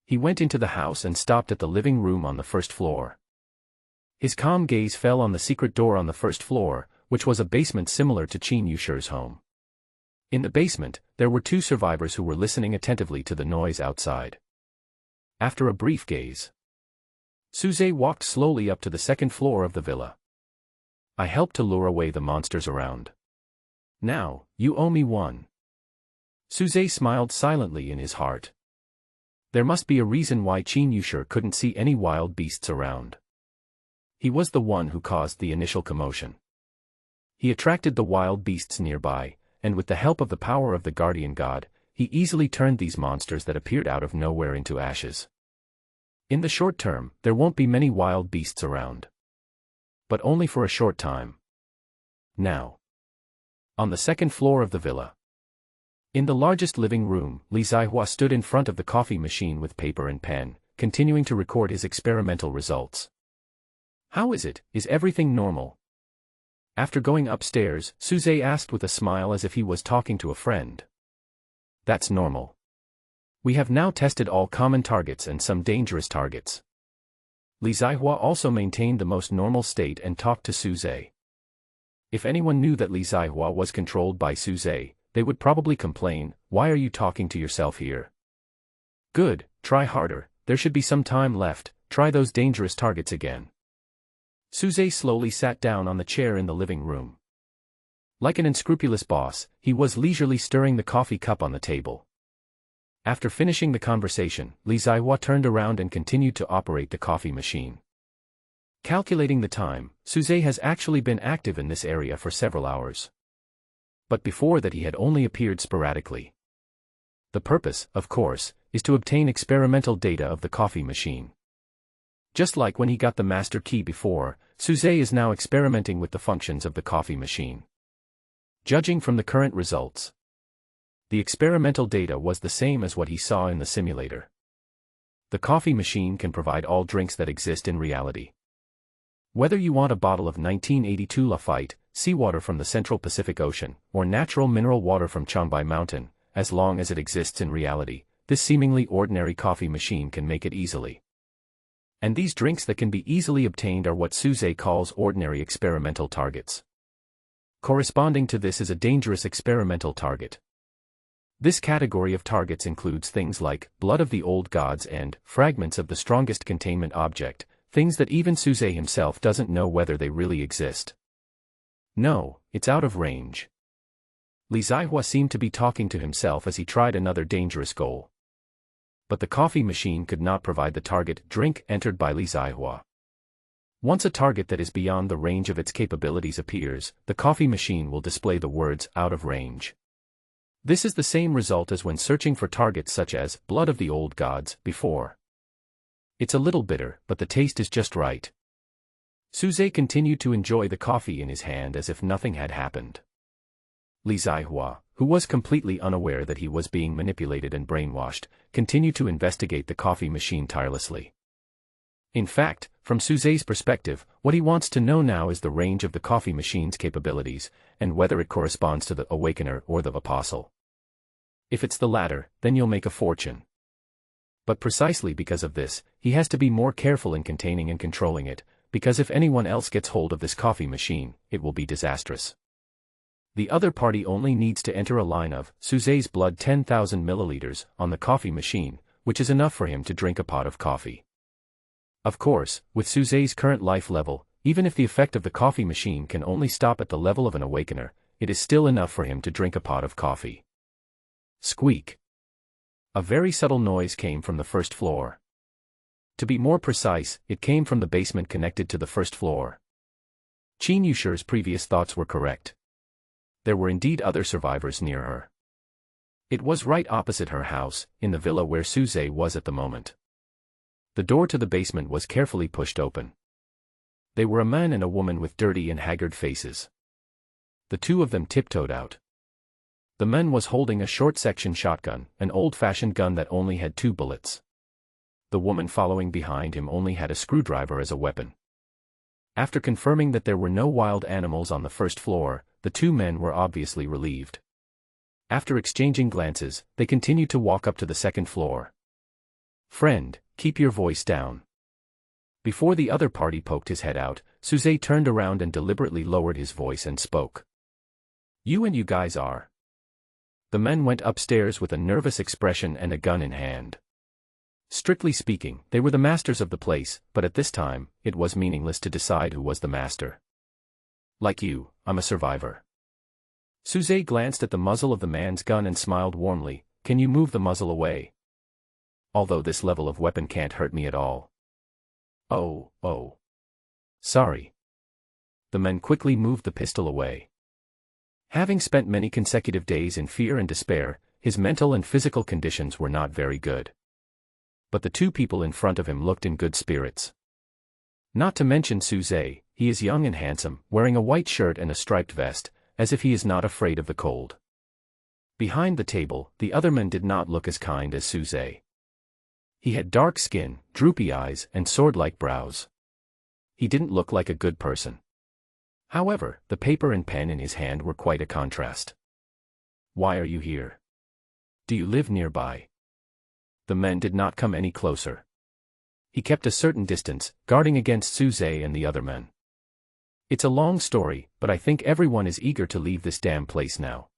He went into the house and stopped at the living room on the first floor. His calm gaze fell on the secret door on the first floor, which was a basement similar to Chen Yushir's home. In the basement, there were two survivors who were listening attentively to the noise outside. After a brief gaze, Susie walked slowly up to the second floor of the villa. I helped to lure away the monsters around. Now, you owe me one. Susie smiled silently in his heart. There must be a reason why Chen Yushir couldn't see any wild beasts around. He was the one who caused the initial commotion. He attracted the wild beasts nearby, and with the help of the power of the guardian god, he easily turned these monsters that appeared out of nowhere into ashes. In the short term, there won't be many wild beasts around. But only for a short time. Now, on the second floor of the villa, in the largest living room, Li Zihua stood in front of the coffee machine with paper and pen, continuing to record his experimental results. How is it? Is everything normal? After going upstairs, Susie asked with a smile as if he was talking to a friend. That's normal. We have now tested all common targets and some dangerous targets. Li Zihua also maintained the most normal state and talked to Susie. If anyone knew that Li Zihua was controlled by Susie, they would probably complain, "Why are you talking to yourself here? Good, try harder, there should be some time left, try those dangerous targets again." Susie slowly sat down on the chair in the living room. Like an unscrupulous boss, he was leisurely stirring the coffee cup on the table. After finishing the conversation, Li Zihua turned around and continued to operate the coffee machine. Calculating the time, Susie has actually been active in this area for several hours. But before that he had only appeared sporadically. The purpose, of course, is to obtain experimental data of the coffee machine. Just like when he got the master key before, Susie is now experimenting with the functions of the coffee machine. Judging from the current results, the experimental data was the same as what he saw in the simulator. The coffee machine can provide all drinks that exist in reality. Whether you want a bottle of 1982 Lafite, seawater from the Central Pacific Ocean, or natural mineral water from Changbai Mountain, as long as it exists in reality, this seemingly ordinary coffee machine can make it easily. And these drinks that can be easily obtained are what Susie calls ordinary experimental targets. Corresponding to this is a dangerous experimental target. This category of targets includes things like blood of the old gods and fragments of the strongest containment object, things that even Suze himself doesn't know whether they really exist. No, it's out of range. Li Zihua seemed to be talking to himself as he tried another dangerous goal. But the coffee machine could not provide the target drink entered by Li Zihua. Once a target that is beyond the range of its capabilities appears, the coffee machine will display the words out of range. This is the same result as when searching for targets such as blood of the old gods before. It's a little bitter, but the taste is just right. Suze continued to enjoy the coffee in his hand as if nothing had happened. Li Zihua, who was completely unaware that he was being manipulated and brainwashed, continued to investigate the coffee machine tirelessly. In fact, from Suze's perspective, what he wants to know now is the range of the coffee machine's capabilities, and whether it corresponds to the Awakener or the Apostle. If it's the latter, then you'll make a fortune. But precisely because of this, he has to be more careful in containing and controlling it, because if anyone else gets hold of this coffee machine, it will be disastrous. The other party only needs to enter a line of Suze's blood 10,000 milliliters on the coffee machine, which is enough for him to drink a pot of coffee. Of course, with Suze's current life level, even if the effect of the coffee machine can only stop at the level of an awakener, it is still enough for him to drink a pot of coffee. Squeak. A very subtle noise came from the first floor. To be more precise, it came from the basement connected to the first floor. Qin Yushi's previous thoughts were correct. There were indeed other survivors near her. It was right opposite her house, in the villa where Suze was at the moment. The door to the basement was carefully pushed open. They were a man and a woman with dirty and haggard faces. The two of them tiptoed out. The man was holding a short-section shotgun, an old-fashioned gun that only had 2 bullets. The woman following behind him only had a screwdriver as a weapon. After confirming that there were no wild animals on the first floor, the 2 men were obviously relieved. After exchanging glances, they continued to walk up to the second floor. "Friend, keep your voice down." Before the other party poked his head out, Suze turned around and deliberately lowered his voice and spoke. "You guys are." The men went upstairs with a nervous expression and a gun in hand. Strictly speaking, they were the masters of the place, but at this time, it was meaningless to decide who was the master. "Like you, I'm a survivor." Suze glanced at the muzzle of the man's gun and smiled warmly. "Can you move the muzzle away? Although this level of weapon can't hurt me at all." Oh. Sorry." The man quickly moved the pistol away. Having spent many consecutive days in fear and despair, his mental and physical conditions were not very good. But the 2 people in front of him looked in good spirits. Not to mention Suze, he is young and handsome, wearing a white shirt and a striped vest, as if he is not afraid of the cold. Behind the table, the other men did not look as kind as Suze. He had dark skin, droopy eyes, and sword-like brows. He didn't look like a good person. However, the paper and pen in his hand were quite a contrast. "Why are you here? Do you live nearby?" The men did not come any closer. He kept a certain distance, guarding against Suze and the other men. "It's a long story, but I think everyone is eager to leave this damn place now."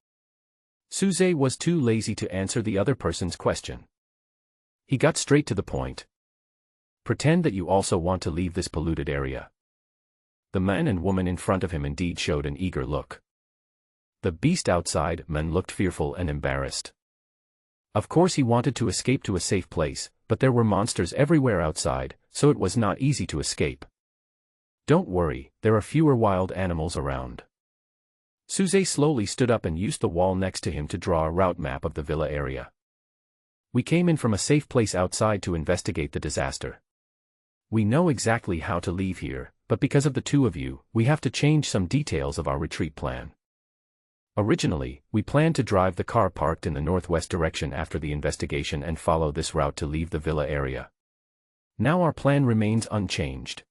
Suze was too lazy to answer the other person's question. He got straight to the point. "Pretend that you also want to leave this polluted area." The man and woman in front of him indeed showed an eager look. The beast outside men looked fearful and embarrassed. Of course he wanted to escape to a safe place, but there were monsters everywhere outside, so it was not easy to escape. "Don't worry, there are fewer wild animals around." Suze slowly stood up and used the wall next to him to draw a route map of the villa area. "We came in from a safe place outside to investigate the disaster. We know exactly how to leave here, but because of the 2 of you, we have to change some details of our retreat plan. Originally, we planned to drive the car parked in the northwest direction after the investigation and follow this route to leave the villa area. Now our plan remains unchanged.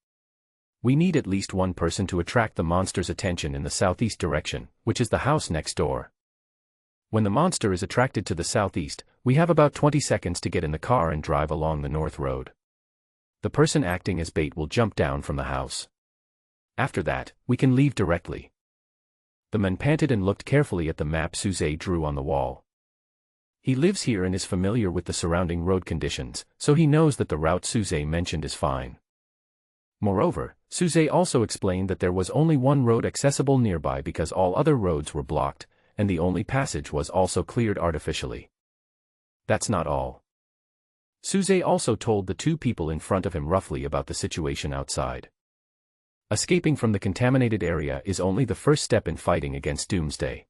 We need at least 1 person to attract the monster's attention in the southeast direction, which is the house next door. When the monster is attracted to the southeast, we have about 20 seconds to get in the car and drive along the north road. The person acting as bait will jump down from the house. After that, we can leave directly." The man panted and looked carefully at the map Suze drew on the wall. He lives here and is familiar with the surrounding road conditions, so he knows that the route Suze mentioned is fine. Moreover, Suze also explained that there was only one road accessible nearby because all other roads were blocked, and the only passage was also cleared artificially. That's not all. Suze also told the two people in front of him roughly about the situation outside. Escaping from the contaminated area is only the first step in fighting against Doomsday.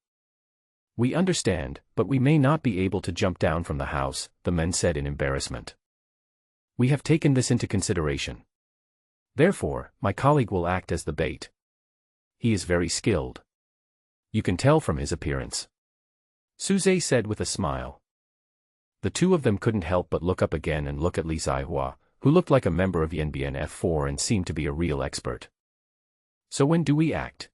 We understand, but we may not be able to jump down from the house, the men said in embarrassment. We have taken this into consideration. Therefore, my colleague will act as the bait. He is very skilled. You can tell from his appearance. Suze said with a smile. The two of them couldn't help but look up again and look at Li Zihua, who looked like a member of Yanbian F4 and seemed to be a real expert. So when do we act?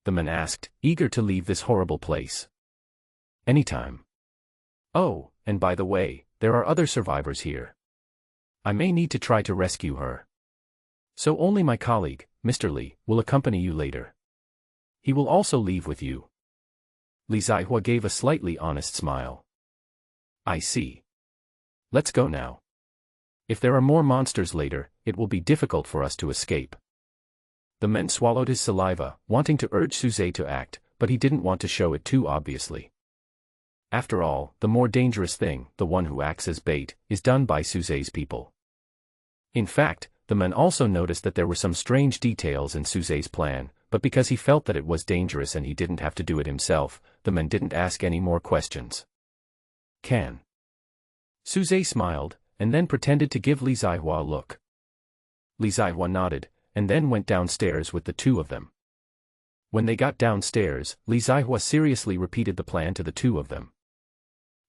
The man asked, eager to leave this horrible place. Anytime. Oh, and by the way, there are other survivors here. I may need to try to rescue her. So only my colleague, Mr. Li, will accompany you later. He will also leave with you. Li Zihua gave a slightly honest smile. I see. Let's go now. If there are more monsters later, it will be difficult for us to escape. The man swallowed his saliva, wanting to urge Suze to act, but he didn't want to show it too obviously. After all, the more dangerous thing, the one who acts as bait, is done by Suze's people. In fact, the man also noticed that there were some strange details in Suze's plan, but because he felt that it was dangerous and he didn't have to do it himself, the man didn't ask any more questions. Can. Suze smiled, and then pretended to give Li Zihua a look. Li Zihua nodded, and then went downstairs with the two of them. When they got downstairs, Li Zihua seriously repeated the plan to the two of them.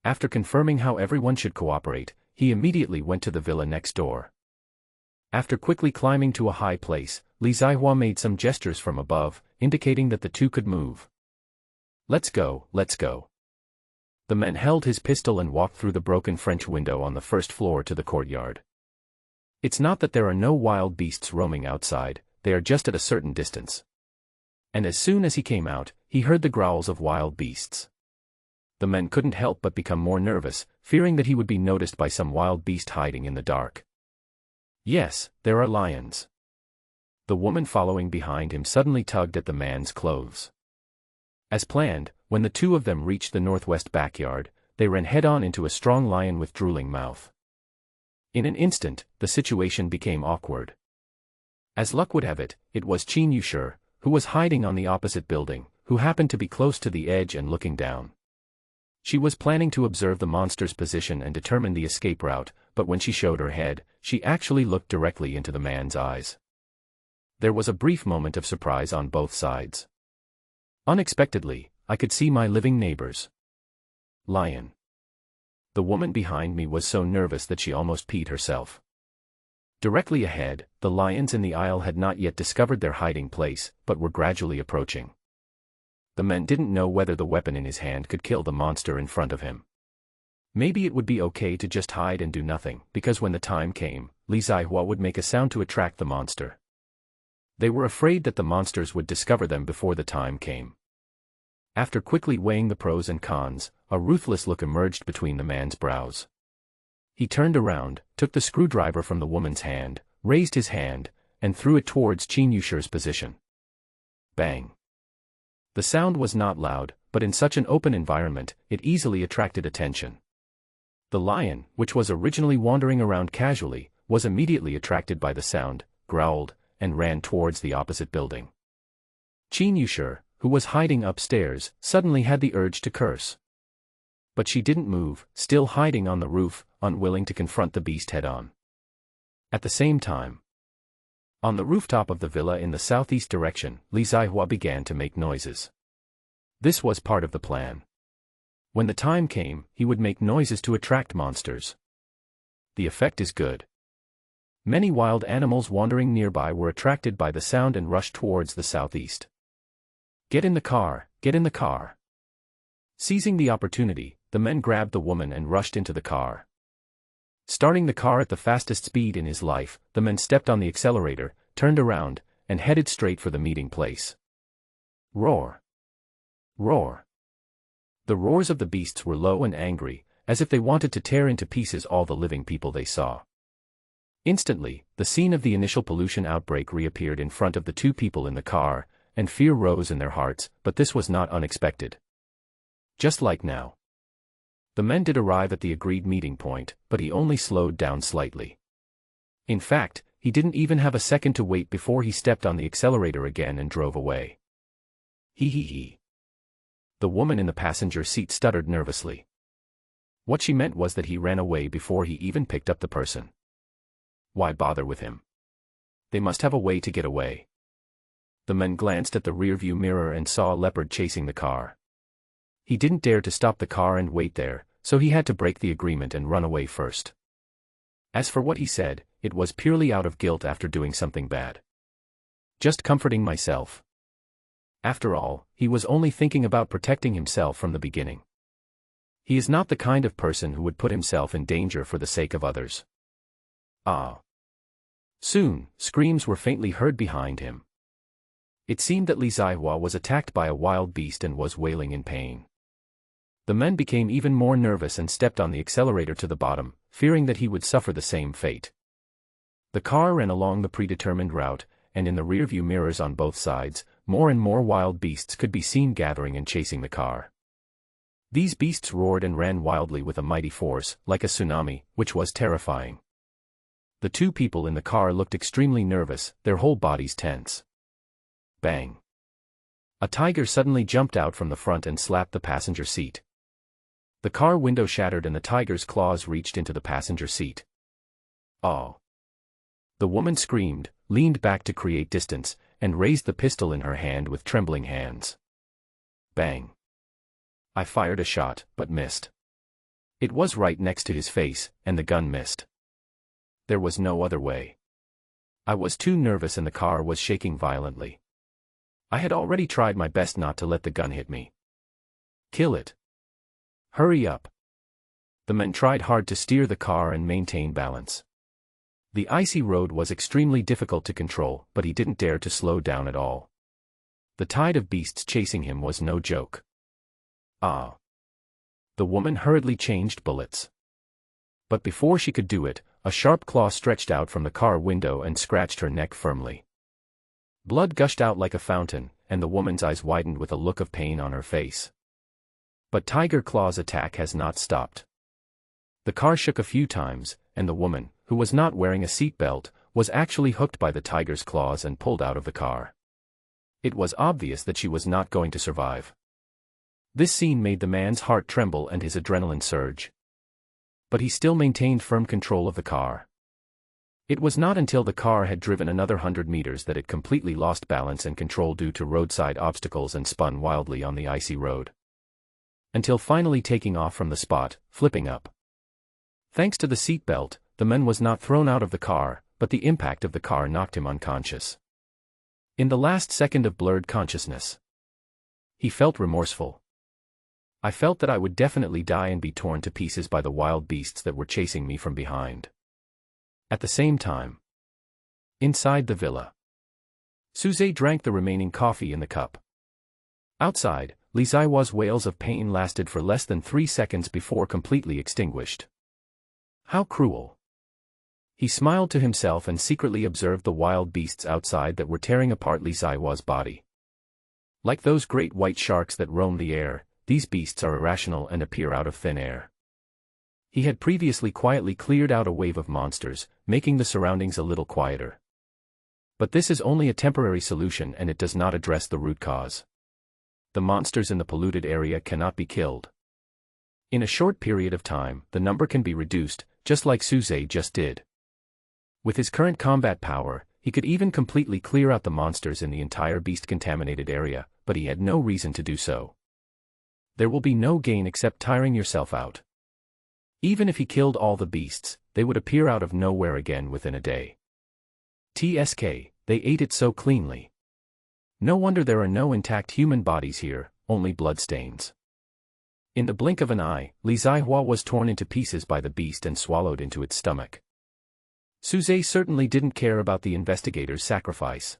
After confirming how everyone should cooperate, he immediately went to the villa next door. After quickly climbing to a high place, Li Zihua made some gestures from above, indicating that the two could move. Let's go, let's go. The man held his pistol and walked through the broken French window on the first floor to the courtyard. It's not that there are no wild beasts roaming outside, they are just at a certain distance. And as soon as he came out, he heard the growls of wild beasts. The man couldn't help but become more nervous, fearing that he would be noticed by some wild beast hiding in the dark. Yes, there are lions. The woman following behind him suddenly tugged at the man's clothes. As planned, when the two of them reached the northwest backyard, they ran head-on into a strong lion with drooling mouth. In an instant, the situation became awkward. As luck would have it, it was Chen Yushi, who was hiding on the opposite building, who happened to be close to the edge and looking down. She was planning to observe the monster's position and determine the escape route, but when she showed her head, she actually looked directly into the man's eyes. There was a brief moment of surprise on both sides. Unexpectedly, I could see my living neighbors. Lion. The woman behind me was so nervous that she almost peed herself. Directly ahead, the lions in the aisle had not yet discovered their hiding place, but were gradually approaching. The man didn't know whether the weapon in his hand could kill the monster in front of him. Maybe it would be okay to just hide and do nothing, because when the time came, Li Zihua would make a sound to attract the monster. They were afraid that the monsters would discover them before the time came. After quickly weighing the pros and cons, a ruthless look emerged between the man's brows. He turned around, took the screwdriver from the woman's hand, raised his hand, and threw it towards Chen Yushi's position. Bang! The sound was not loud, but in such an open environment, it easily attracted attention. The lion, which was originally wandering around casually, was immediately attracted by the sound, growled, and ran towards the opposite building. Chen Yushi, who was hiding upstairs, suddenly had the urge to curse. But she didn't move, still hiding on the roof, unwilling to confront the beast head-on. At the same time, on the rooftop of the villa in the southeast direction, Li Zihua began to make noises. This was part of the plan. When the time came, he would make noises to attract monsters. The effect is good. Many wild animals wandering nearby were attracted by the sound and rushed towards the southeast. Get in the car, get in the car. Seizing the opportunity, the men grabbed the woman and rushed into the car. Starting the car at the fastest speed in his life, the men stepped on the accelerator, turned around, and headed straight for the meeting place. Roar! Roar! The roars of the beasts were low and angry, as if they wanted to tear into pieces all the living people they saw. Instantly, the scene of the initial pollution outbreak reappeared in front of the two people in the car, and fear rose in their hearts, but this was not unexpected. Just like now. The men did arrive at the agreed meeting point, but he only slowed down slightly. In fact, he didn't even have a second to wait before he stepped on the accelerator again and drove away. He. The woman in the passenger seat stuttered nervously. What she meant was that he ran away before he even picked up the person. Why bother with him? They must have a way to get away. The men glanced at the rearview mirror and saw a leopard chasing the car. He didn't dare to stop the car and wait there, so he had to break the agreement and run away first. As for what he said, it was purely out of guilt after doing something bad. Just comforting myself. After all, he was only thinking about protecting himself from the beginning. He is not the kind of person who would put himself in danger for the sake of others. Ah. Soon, screams were faintly heard behind him. It seemed that Li Zihua was attacked by a wild beast and was wailing in pain. The men became even more nervous and stepped on the accelerator to the bottom, fearing that he would suffer the same fate. The car ran along the predetermined route, and in the rearview mirrors on both sides, more and more wild beasts could be seen gathering and chasing the car. These beasts roared and ran wildly with a mighty force, like a tsunami, which was terrifying. The two people in the car looked extremely nervous, their whole bodies tense. Bang! A tiger suddenly jumped out from the front and slapped the passenger seat. The car window shattered and the tiger's claws reached into the passenger seat. Oh! The woman screamed, leaned back to create distance, and raised the pistol in her hand with trembling hands. Bang! I fired a shot, but missed. It was right next to his face, and the gun missed. There was no other way. I was too nervous and the car was shaking violently. I had already tried my best not to let the gun hit me. Kill it. Hurry up. The men tried hard to steer the car and maintain balance. The icy road was extremely difficult to control, but he didn't dare to slow down at all. The tide of beasts chasing him was no joke. Ah! The woman hurriedly changed bullets. But before she could do it, a sharp claw stretched out from the car window and scratched her neck firmly. Blood gushed out like a fountain, and the woman's eyes widened with a look of pain on her face. But Tiger Claw's attack has not stopped. The car shook a few times, and the woman, who was not wearing a seatbelt, was actually hooked by the tiger's claws and pulled out of the car. It was obvious that she was not going to survive. This scene made the man's heart tremble and his adrenaline surge. But he still maintained firm control of the car. It was not until the car had driven another 100 meters that it completely lost balance and control due to roadside obstacles and spun wildly on the icy road. Until finally taking off from the spot, flipping up. Thanks to the seatbelt, the man was not thrown out of the car, but the impact of the car knocked him unconscious. In the last second of blurred consciousness, he felt remorseful. I felt that I would definitely die and be torn to pieces by the wild beasts that were chasing me from behind. At the same time, inside the villa, Suze drank the remaining coffee in the cup. Outside, Li Zihua's wails of pain lasted for less than 3 seconds before completely extinguished. How cruel. He smiled to himself and secretly observed the wild beasts outside that were tearing apart Li Zihua's body. Like those great white sharks that roam the air, these beasts are irrational and appear out of thin air. He had previously quietly cleared out a wave of monsters, making the surroundings a little quieter. But this is only a temporary solution and it does not address the root cause. The monsters in the polluted area cannot be killed. In a short period of time, the number can be reduced, just like Suze just did. With his current combat power, he could even completely clear out the monsters in the entire beast-contaminated area, but he had no reason to do so. There will be no gain except tiring yourself out. Even if he killed all the beasts, they would appear out of nowhere again within a day. TSK, they ate it so cleanly. No wonder there are no intact human bodies here, only bloodstains. In the blink of an eye, Li Zihua was torn into pieces by the beast and swallowed into its stomach. Suze certainly didn't care about the investigator's sacrifice.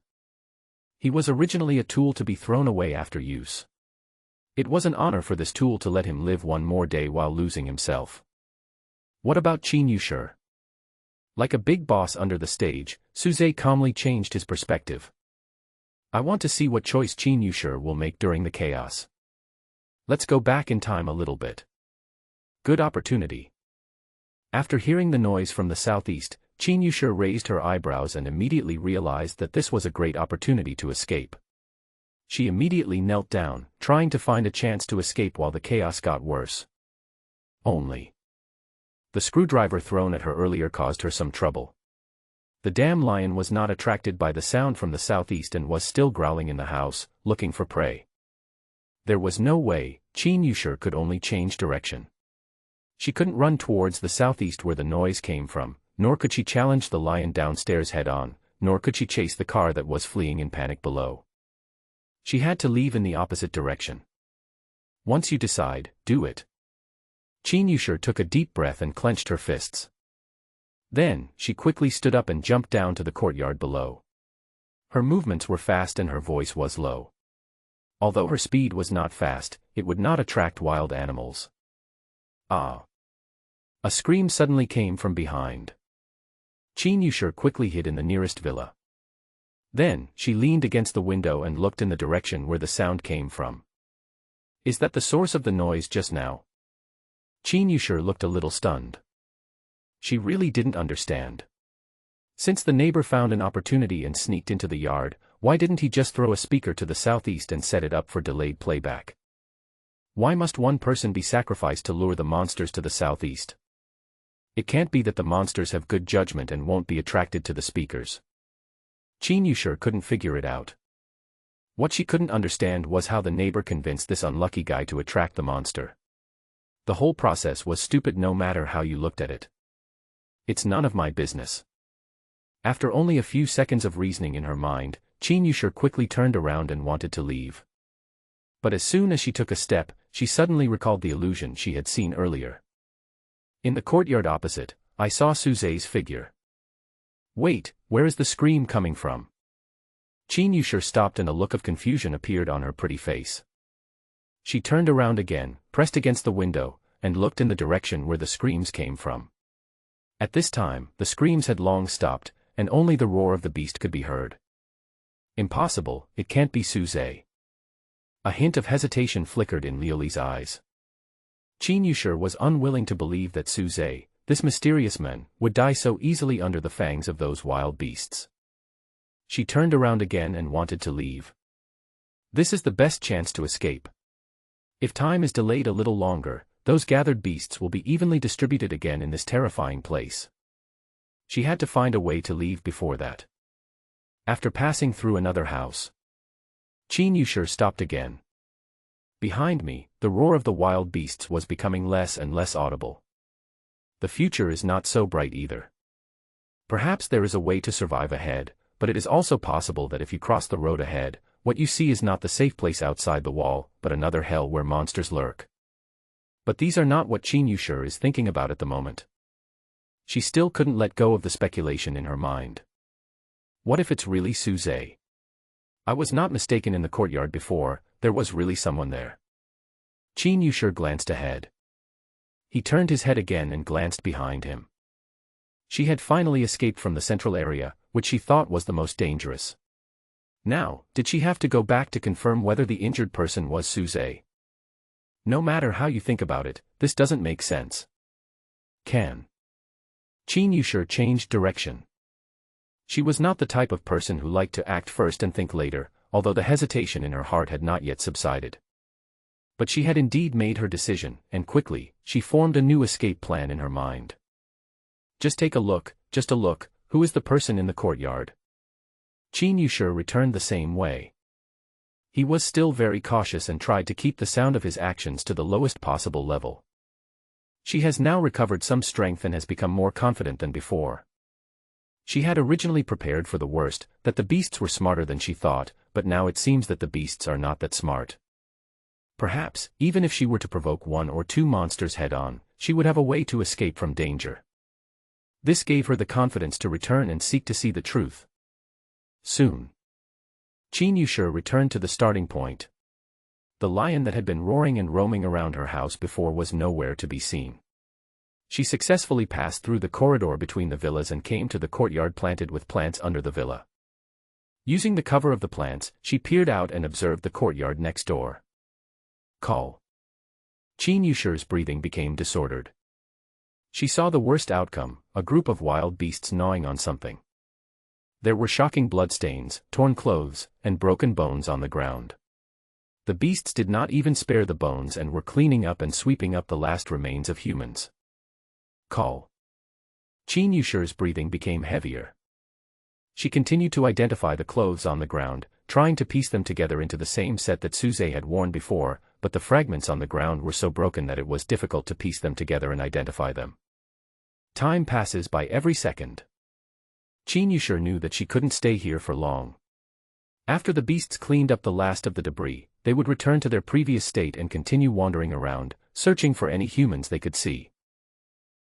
He was originally a tool to be thrown away after use. It was an honor for this tool to let him live one more day while losing himself. What about Qin Yushi? Like a big boss under the stage, Suze calmly changed his perspective. I want to see what choice Chen Yushur will make during the chaos. Let's go back in time a little bit. Good opportunity. After hearing the noise from the southeast, Chen Yushur raised her eyebrows and immediately realized that this was a great opportunity to escape. She immediately knelt down, trying to find a chance to escape while the chaos got worse. Only the screwdriver thrown at her earlier caused her some trouble. The damn lion was not attracted by the sound from the southeast and was still growling in the house, looking for prey. There was no way, Chen Yushur could only change direction. She couldn't run towards the southeast where the noise came from, nor could she challenge the lion downstairs head-on, nor could she chase the car that was fleeing in panic below. She had to leave in the opposite direction. Once you decide, do it. Chen Yushur took a deep breath and clenched her fists. Then, she quickly stood up and jumped down to the courtyard below. Her movements were fast and her voice was low. Although her speed was not fast, it would not attract wild animals. Ah! A scream suddenly came from behind. Chen Yushur quickly hid in the nearest villa. Then, she leaned against the window and looked in the direction where the sound came from. Is that the source of the noise just now? Chen Yushur looked a little stunned. She really didn't understand. Since the neighbor found an opportunity and sneaked into the yard, why didn't he just throw a speaker to the southeast and set it up for delayed playback? Why must one person be sacrificed to lure the monsters to the southeast? It can't be that the monsters have good judgment and won't be attracted to the speakers. Chen Yushur couldn't figure it out. What she couldn't understand was how the neighbor convinced this unlucky guy to attract the monster. The whole process was stupid no matter how you looked at it. It's none of my business. After only a few seconds of reasoning in her mind, Chen Yushur quickly turned around and wanted to leave. But as soon as she took a step, she suddenly recalled the illusion she had seen earlier. In the courtyard opposite, I saw Suze's figure. Wait, where is the scream coming from? Chen Yushur stopped and a look of confusion appeared on her pretty face. She turned around again, pressed against the window, and looked in the direction where the screams came from. At this time, the screams had long stopped, and only the roar of the beast could be heard. Impossible, it can't be Suze. A hint of hesitation flickered in Liuli's eyes. Chen Yushur was unwilling to believe that Suze, this mysterious man, would die so easily under the fangs of those wild beasts. She turned around again and wanted to leave. This is the best chance to escape. If time is delayed a little longer, those gathered beasts will be evenly distributed again in this terrifying place. She had to find a way to leave before that. After passing through another house, Chen Yushur stopped again. Behind me, the roar of the wild beasts was becoming less and less audible. The future is not so bright either. Perhaps there is a way to survive ahead, but it is also possible that if you cross the road ahead, what you see is not the safe place outside the wall, but another hell where monsters lurk. But these are not what Chen Yushur is thinking about at the moment. She still couldn't let go of the speculation in her mind. What if it's really Suze? I was not mistaken in the courtyard before, there was really someone there. Chen Yushur glanced ahead. He turned his head again and glanced behind him. She had finally escaped from the central area, which she thought was the most dangerous. Now, did she have to go back to confirm whether the injured person was Suze? No matter how you think about it, this doesn't make sense. Chen Yushur changed direction. She was not the type of person who liked to act first and think later, although the hesitation in her heart had not yet subsided. But she had indeed made her decision, and quickly, she formed a new escape plan in her mind. Just take a look, who is the person in the courtyard? Chen Yushur returned the same way. He was still very cautious and tried to keep the sound of his actions to the lowest possible level. She has now recovered some strength and has become more confident than before. She had originally prepared for the worst, that the beasts were smarter than she thought, but now it seems that the beasts are not that smart. Perhaps, even if she were to provoke one or two monsters head-on, she would have a way to escape from danger. This gave her the confidence to return and seek to see the truth. Soon, Chen Yushur returned to the starting point. The lion that had been roaring and roaming around her house before was nowhere to be seen. She successfully passed through the corridor between the villas and came to the courtyard planted with plants under the villa. Using the cover of the plants, she peered out and observed the courtyard next door. Call. Chen Yusher's breathing became disordered. She saw the worst outcome, a group of wild beasts gnawing on something. There were shocking bloodstains, torn clothes, and broken bones on the ground. The beasts did not even spare the bones and were cleaning up and sweeping up the last remains of humans. Call. Chen Yusher's breathing became heavier. She continued to identify the clothes on the ground, trying to piece them together into the same set that Suze had worn before, but the fragments on the ground were so broken that it was difficult to piece them together and identify them. Time passes by every second. Chen Yusher knew that she couldn't stay here for long. After the beasts cleaned up the last of the debris, they would return to their previous state and continue wandering around, searching for any humans they could see.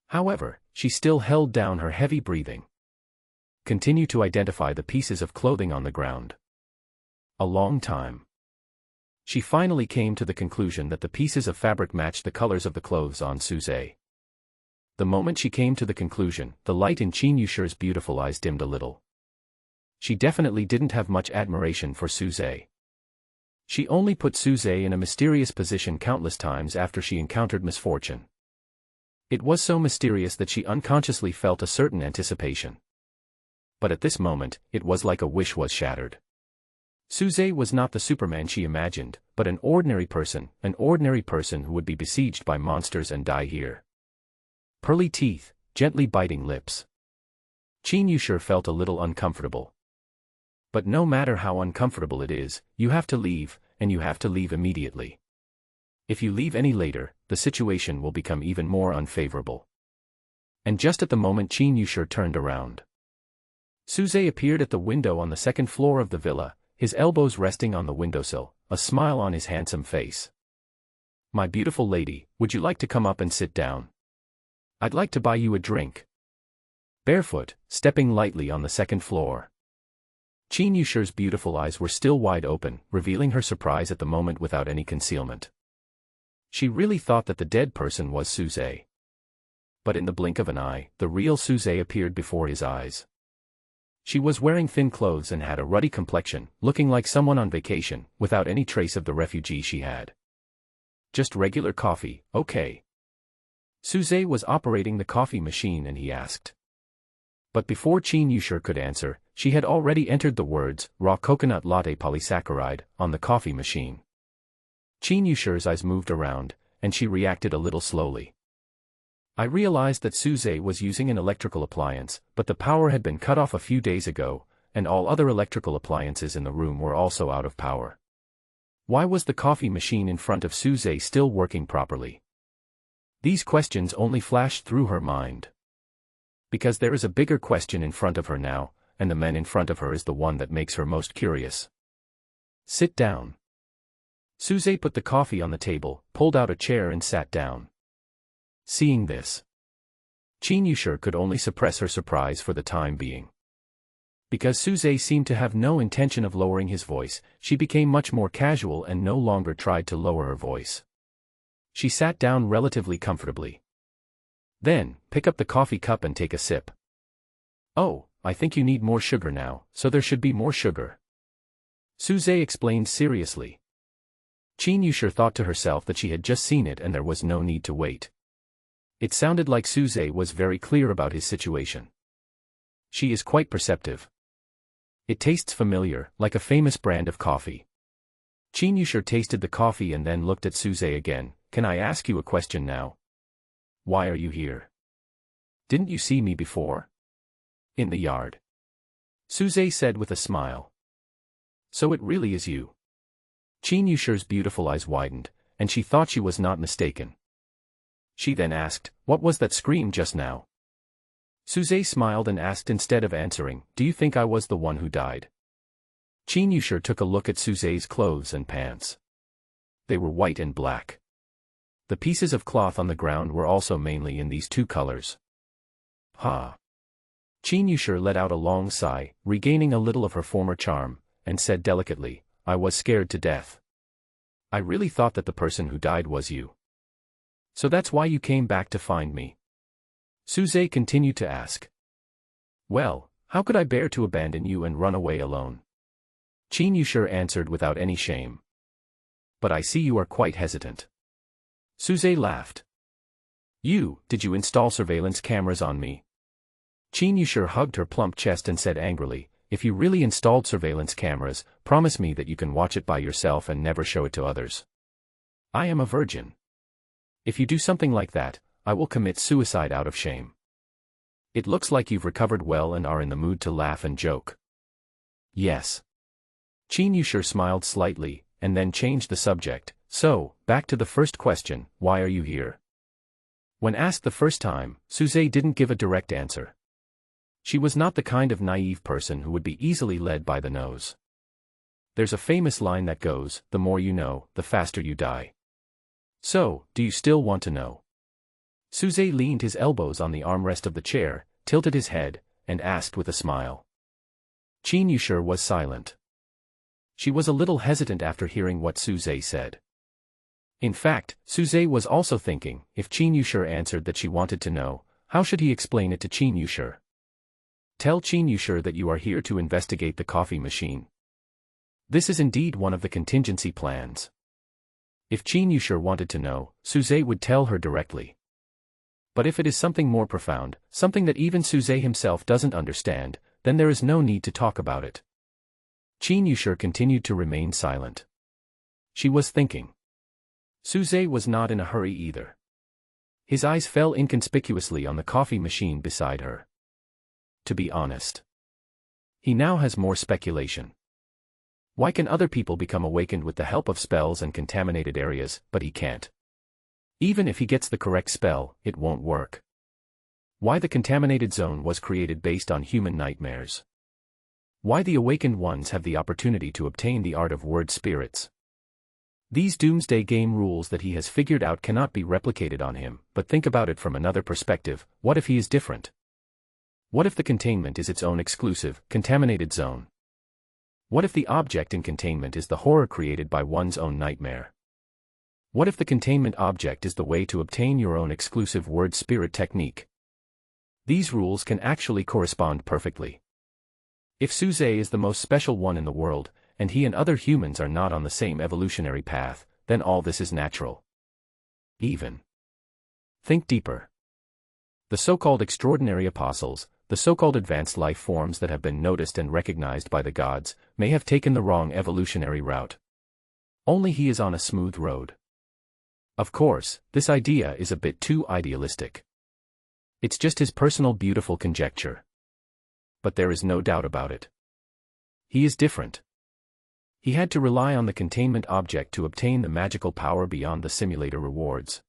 However, she still held down her heavy breathing. Continue to identify the pieces of clothing on the ground. A long time. She finally came to the conclusion that the pieces of fabric matched the colors of the clothes on Suze. The moment she came to the conclusion, the light in Chen Yusher's beautiful eyes dimmed a little. She definitely didn't have much admiration for Suze. She only put Suze in a mysterious position countless times after she encountered misfortune. It was so mysterious that she unconsciously felt a certain anticipation. But at this moment, it was like a wish was shattered. Suze was not the Superman she imagined, but an ordinary person who would be besieged by monsters and die here. Pearly teeth, gently biting lips. Chen Yusher felt a little uncomfortable. But no matter how uncomfortable it is, you have to leave, and you have to leave immediately. If you leave any later, the situation will become even more unfavorable. And just at the moment Chen Yusher turned around, Suze appeared at the window on the second floor of the villa, his elbows resting on the windowsill, a smile on his handsome face. "My beautiful lady, would you like to come up and sit down? I'd like to buy you a drink." Barefoot, stepping lightly on the second floor. Chen Yusher's beautiful eyes were still wide open, revealing her surprise at the moment without any concealment. She really thought that the dead person was Suze. But in the blink of an eye, the real Suze appeared before his eyes. She was wearing thin clothes and had a ruddy complexion, looking like someone on vacation, without any trace of the refugee she had. "Just regular coffee, okay?" Suze was operating the coffee machine and he asked. But before Chen Yusher could answer, she had already entered the words, "raw coconut latte polysaccharide," on the coffee machine. Chen Yusher's eyes moved around, and she reacted a little slowly. I realized that Suze was using an electrical appliance, but the power had been cut off a few days ago, and all other electrical appliances in the room were also out of power. Why was the coffee machine in front of Suze still working properly? These questions only flashed through her mind. Because there is a bigger question in front of her now, and the man in front of her is the one that makes her most curious. "Sit down." Suze put the coffee on the table, pulled out a chair and sat down. Seeing this, Chen Yusher could only suppress her surprise for the time being. Because Suze seemed to have no intention of lowering his voice, she became much more casual and no longer tried to lower her voice. She sat down relatively comfortably. "Then, pick up the coffee cup and take a sip." "Oh, I think you need more sugar now, so there should be more sugar," Suze explained seriously. Chen Yusher thought to herself that she had just seen it and there was no need to wait. It sounded like Suze was very clear about his situation. She is quite perceptive. It tastes familiar, like a famous brand of coffee. Chen Yusher tasted the coffee and then looked at Suze again. "Can I ask you a question now? Why are you here? Didn't you see me before?" "In the yard," Suze said with a smile. "So it really is you." Chen Yusher's beautiful eyes widened, and she thought she was not mistaken. She then asked, "What was that scream just now?" Suze smiled and asked instead of answering, "Do you think I was the one who died?" Chen Yusher took a look at Suze's clothes and pants. They were white and black. The pieces of cloth on the ground were also mainly in these two colors. "Ha!" Chen Yusher let out a long sigh, regaining a little of her former charm, and said delicately, "I was scared to death. I really thought that the person who died was you. So that's why you came back to find me." Suze continued to ask. Well, how could I bear to abandon you and run away alone? Chen Yushur answered without any shame. But I see you are quite hesitant. Suze laughed. Did you install surveillance cameras on me? Chen Yushur hugged her plump chest and said angrily, if you really installed surveillance cameras, promise me that you can watch it by yourself and never show it to others. I am a virgin. If you do something like that, I will commit suicide out of shame. It looks like you've recovered well and are in the mood to laugh and joke. Yes. Chen Yushur smiled slightly, and then changed the subject. So, back to the first question, why are you here? When asked the first time, Suze didn't give a direct answer. She was not the kind of naive person who would be easily led by the nose. There's a famous line that goes, the more you know, the faster you die. So, do you still want to know? Suze leaned his elbows on the armrest of the chair, tilted his head, and asked with a smile. Chen Yushur was silent. She was a little hesitant after hearing what Suze said. In fact, Suze was also thinking, if Chen Yushur answered that she wanted to know, how should he explain it to Chen Yushur? Tell Chen Yushur that you are here to investigate the coffee machine. This is indeed one of the contingency plans. If Chen Yushur wanted to know, Suze would tell her directly. But if it is something more profound, something that even Suze himself doesn't understand, then there is no need to talk about it. Chen Yushur continued to remain silent. She was thinking. Suze was not in a hurry either. His eyes fell inconspicuously on the coffee machine beside her. To be honest, he now has more speculation. Why can other people become awakened with the help of spells and contaminated areas, but he can't? Even if he gets the correct spell, it won't work. Why the contaminated zone was created based on human nightmares? Why the awakened ones have the opportunity to obtain the art of word spirits? These doomsday game rules that he has figured out cannot be replicated on him, but think about it from another perspective, what if he is different? What if the containment is its own exclusive, contaminated zone? What if the object in containment is the horror created by one's own nightmare? What if the containment object is the way to obtain your own exclusive word spirit technique? These rules can actually correspond perfectly. If Suze is the most special one in the world, and he and other humans are not on the same evolutionary path, then all this is natural. Even. Think deeper. The so-called extraordinary apostles, the so-called advanced life forms that have been noticed and recognized by the gods, may have taken the wrong evolutionary route. Only he is on a smooth road. Of course, this idea is a bit too idealistic. It's just his personal beautiful conjecture. But there is no doubt about it. He is different. He had to rely on the containment object to obtain the magical power beyond the simulator rewards.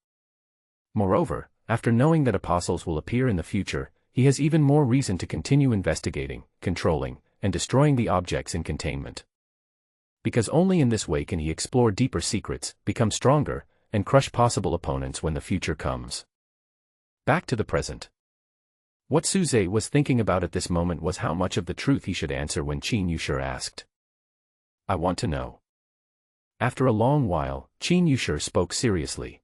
Moreover, after knowing that apostles will appear in the future, he has even more reason to continue investigating, controlling, and destroying the objects in containment. Because only in this way can he explore deeper secrets, become stronger, and crush possible opponents when the future comes. Back to the present. What Suze was thinking about at this moment was how much of the truth he should answer when Chen Yushur asked. I want to know. After a long while, Chen Yushur spoke seriously.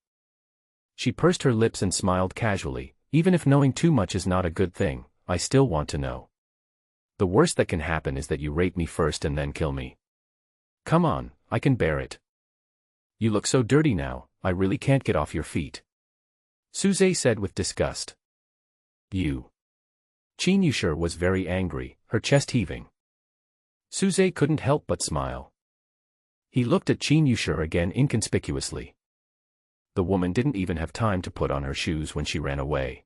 She pursed her lips and smiled casually. Even if knowing too much is not a good thing, I still want to know. The worst that can happen is that you rape me first and then kill me. Come on, I can bear it. You look so dirty now, I really can't get off your feet. Suze said with disgust. You. Chen Yushur was very angry, her chest heaving. Suze couldn't help but smile. He looked at Chen Yushur again inconspicuously. The woman didn't even have time to put on her shoes when she ran away.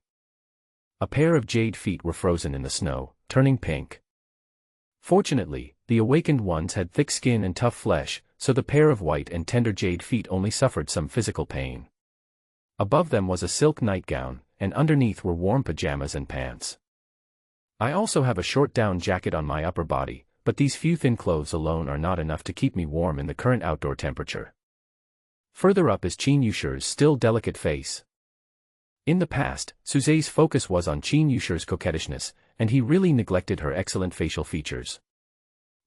A pair of jade feet were frozen in the snow, turning pink. Fortunately, the awakened ones had thick skin and tough flesh, so the pair of white and tender jade feet only suffered some physical pain. Above them was a silk nightgown, and underneath were warm pajamas and pants. I also have a short down jacket on my upper body, but these few thin clothes alone are not enough to keep me warm in the current outdoor temperature. Further up is Chen Yushur's still delicate face. In the past, Suze's focus was on Chen Yushur's coquettishness, and he really neglected her excellent facial features.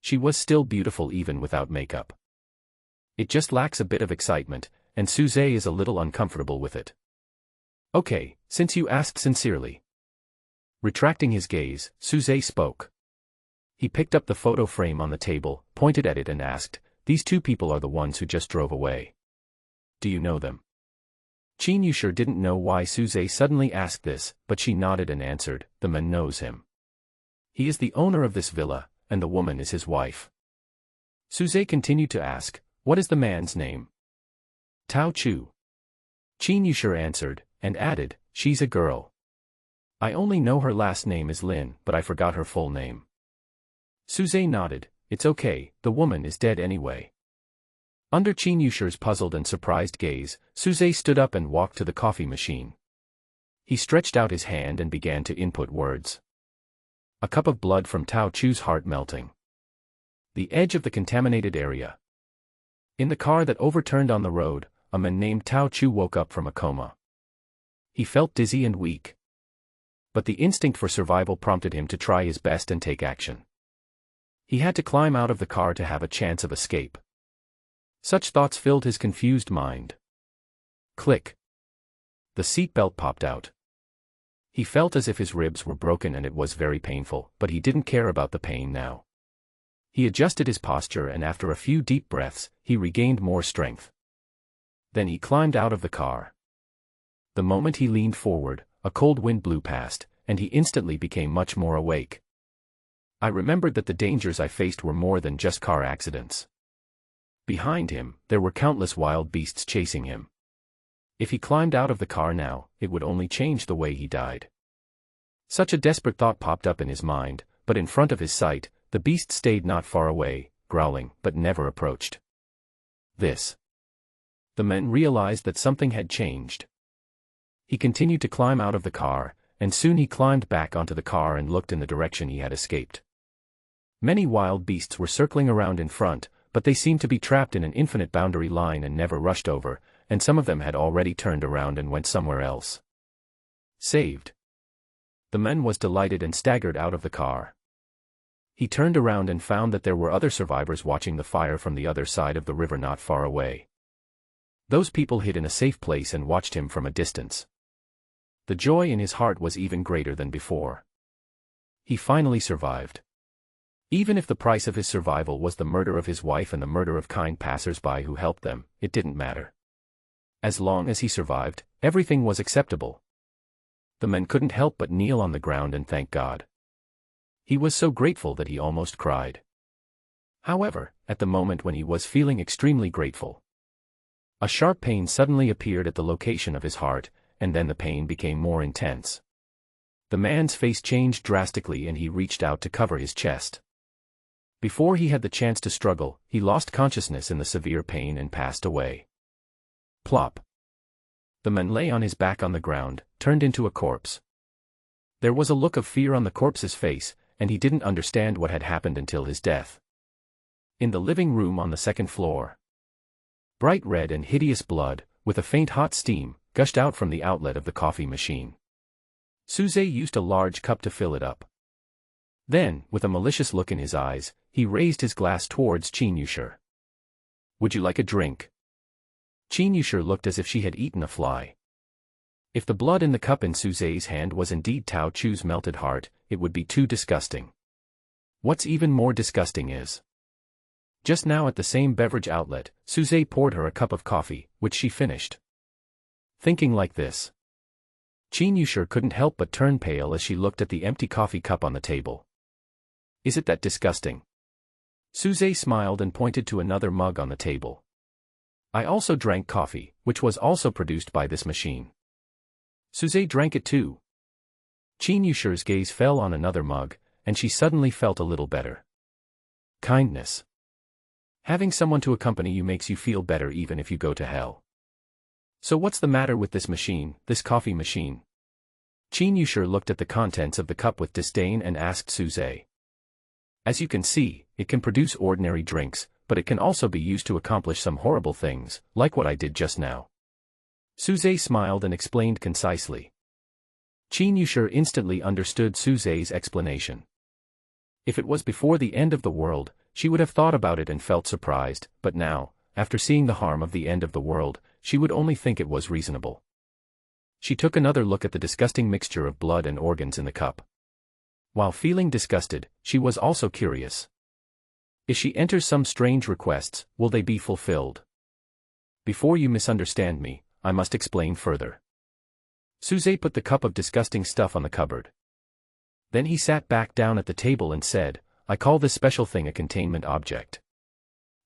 She was still beautiful even without makeup. It just lacks a bit of excitement, and Suze is a little uncomfortable with it. Okay, since you asked sincerely, Retracting his gaze, Suze spoke. He picked up the photo frame on the table, pointed at it and asked, "These two people are the ones who just drove away. Do you know them?" Chen Yusher didn't know why Suze suddenly asked this, but she nodded and answered, "The man knows him. He is the owner of this villa, and the woman is his wife." Suze continued to ask, "What is the man's name?" "Tao Chu." Chen Yusher answered, and added, "She's a girl. I only know her last name is Lin, but I forgot her full name." Suze nodded, "It's okay, the woman is dead anyway." Under Chen Yusher's puzzled and surprised gaze, Suze stood up and walked to the coffee machine. He stretched out his hand and began to input words. A cup of blood from Tao Chu's heart melting. The edge of the contaminated area. In the car that overturned on the road, a man named Tao Chu woke up from a coma. He felt dizzy and weak. But the instinct for survival prompted him to try his best and take action. He had to climb out of the car to have a chance of escape. Such thoughts filled his confused mind. Click. The seatbelt popped out. He felt as if his ribs were broken and it was very painful, but he didn't care about the pain now. He adjusted his posture and after a few deep breaths, he regained more strength. Then he climbed out of the car. The moment he leaned forward, a cold wind blew past, and he instantly became much more awake. I remembered that the dangers I faced were more than just car accidents. Behind him, there were countless wild beasts chasing him. If he climbed out of the car now, it would only change the way he died. Such a desperate thought popped up in his mind, but in front of his sight, the beast stayed not far away, growling, but never approached. The man realized that something had changed. He continued to climb out of the car, and soon he climbed back onto the car and looked in the direction he had escaped. Many wild beasts were circling around in front, but they seemed to be trapped in an infinite boundary line and never rushed over, and some of them had already turned around and went somewhere else. Saved. The man was delighted and staggered out of the car. He turned around and found that there were other survivors watching the fire from the other side of the river not far away. Those people hid in a safe place and watched him from a distance. The joy in his heart was even greater than before. He finally survived. Even if the price of his survival was the murder of his wife and the murder of kind passers-by who helped them, it didn't matter. As long as he survived, everything was acceptable. The man couldn't help but kneel on the ground and thank God. He was so grateful that he almost cried. However, at the moment when he was feeling extremely grateful, a sharp pain suddenly appeared at the location of his heart, and then the pain became more intense. The man's face changed drastically and he reached out to cover his chest. Before he had the chance to struggle, he lost consciousness in the severe pain and passed away. Plop. The man lay on his back on the ground, turned into a corpse. There was a look of fear on the corpse's face, and he didn't understand what had happened until his death. In the living room on the second floor, bright red and hideous blood, with a faint hot steam, gushed out from the outlet of the coffee machine. Suze used a large cup to fill it up. Then, with a malicious look in his eyes, he raised his glass towards Chen Yusher. "Would you like a drink?" Chen Yusher looked as if she had eaten a fly. If the blood in the cup in Suze's hand was indeed Tao Chu's melted heart, it would be too disgusting. What's even more disgusting is, just now at the same beverage outlet, Suze poured her a cup of coffee, which she finished. Thinking like this, Chen Yusher couldn't help but turn pale as she looked at the empty coffee cup on the table. "Is it that disgusting?" Suze smiled and pointed to another mug on the table. "I also drank coffee, which was also produced by this machine." Suze drank it too. Chen Yusher's gaze fell on another mug, and she suddenly felt a little better. Kindness. Having someone to accompany you makes you feel better even if you go to hell. So what's the matter with this machine, this coffee machine? Chen Yusher looked at the contents of the cup with disdain and asked Suze. "As you can see, it can produce ordinary drinks, but it can also be used to accomplish some horrible things, like what I did just now." Suze smiled and explained concisely. Chen Yusher instantly understood Suze's explanation. If it was before the end of the world, she would have thought about it and felt surprised, but now, after seeing the harm of the end of the world, she would only think it was reasonable. She took another look at the disgusting mixture of blood and organs in the cup. While feeling disgusted, she was also curious. If she enters some strange requests, will they be fulfilled? Before you misunderstand me, I must explain further. Suze put the cup of disgusting stuff on the cupboard. Then he sat back down at the table and said, I call this special thing a containment object.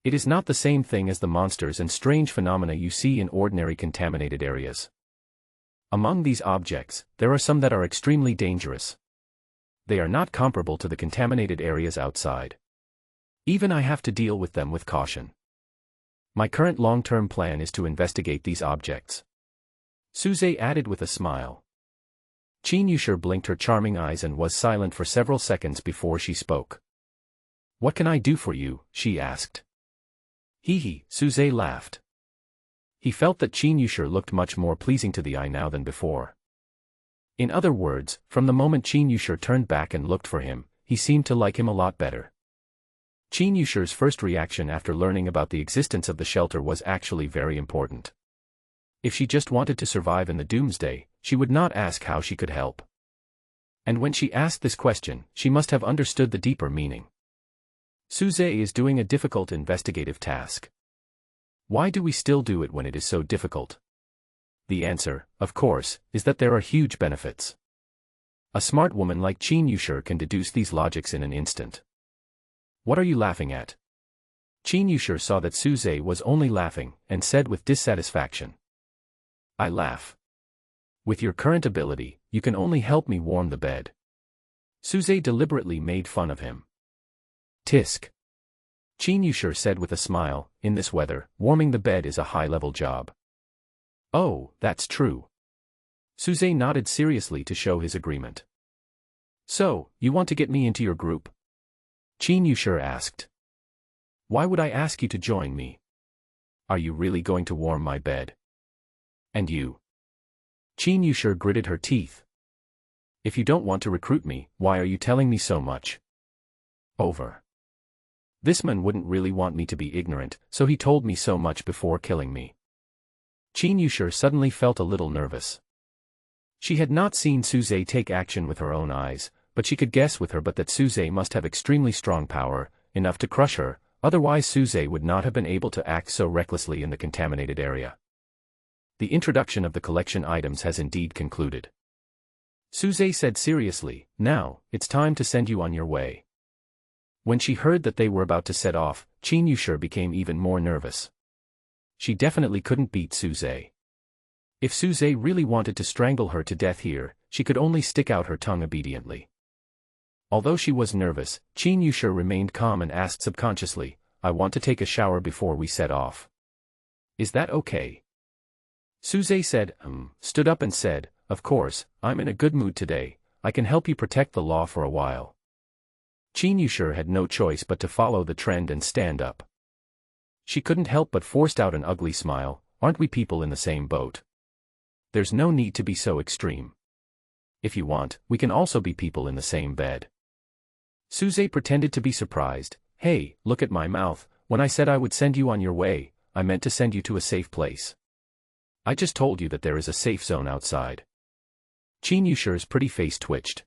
It is not the same thing as the monsters and strange phenomena you see in ordinary contaminated areas. Among these objects, there are some that are extremely dangerous. They are not comparable to the contaminated areas outside. Even I have to deal with them with caution. My current long-term plan is to investigate these objects. Suze added with a smile. Chen Yushir blinked her charming eyes and was silent for several seconds before she spoke. What can I do for you? She asked. Hee, Suze laughed. He felt that Chen Yushir looked much more pleasing to the eye now than before. In other words, from the moment Chen Yushir turned back and looked for him, he seemed to like him a lot better. Chen Yushir's first reaction after learning about the existence of the shelter was actually very important. If she just wanted to survive in the doomsday, she would not ask how she could help. And when she asked this question, she must have understood the deeper meaning. Suze is doing a difficult investigative task. Why do we still do it when it is so difficult? The answer, of course, is that there are huge benefits. A smart woman like Chen Yushir can deduce these logics in an instant. What are you laughing at? Chen Yushir saw that Suze was only laughing, and said with dissatisfaction. I laugh. With your current ability, you can only help me warm the bed. Suze deliberately made fun of him. Tisk. Chen Yushir said with a smile, in this weather, warming the bed is a high-level job. Oh, that's true. Suze nodded seriously to show his agreement. So, you want to get me into your group? Chen Yushir asked. Why would I ask you to join me? Are you really going to warm my bed? And you? Chen Yushir gritted her teeth. If you don't want to recruit me, why are you telling me so much? Over. This man wouldn't really want me to be ignorant, so he told me so much before killing me. Chen Yushir suddenly felt a little nervous. She had not seen Suze take action with her own eyes, but she could guess with her but that Suze must have extremely strong power, enough to crush her, otherwise Suze would not have been able to act so recklessly in the contaminated area. The introduction of the collection items has indeed concluded. Suze said seriously, now, it's time to send you on your way. When she heard that they were about to set off, Chen Yushir became even more nervous. She definitely couldn't beat Suze. If Suze really wanted to strangle her to death here, she could only stick out her tongue obediently. Although she was nervous, Chen Yushir remained calm and asked subconsciously, I want to take a shower before we set off. Is that okay? Suze said, stood up and said, of course, I'm in a good mood today, I can help you protect the law for a while. Chen Yushir had no choice but to follow the trend and stand up. She couldn't help but forced out an ugly smile, aren't we people in the same boat? There's no need to be so extreme. If you want, we can also be people in the same bed. Suze pretended to be surprised, hey, look at my mouth, when I said I would send you on your way, I meant to send you to a safe place. I just told you that there is a safe zone outside. Chen Yushir's pretty face twitched.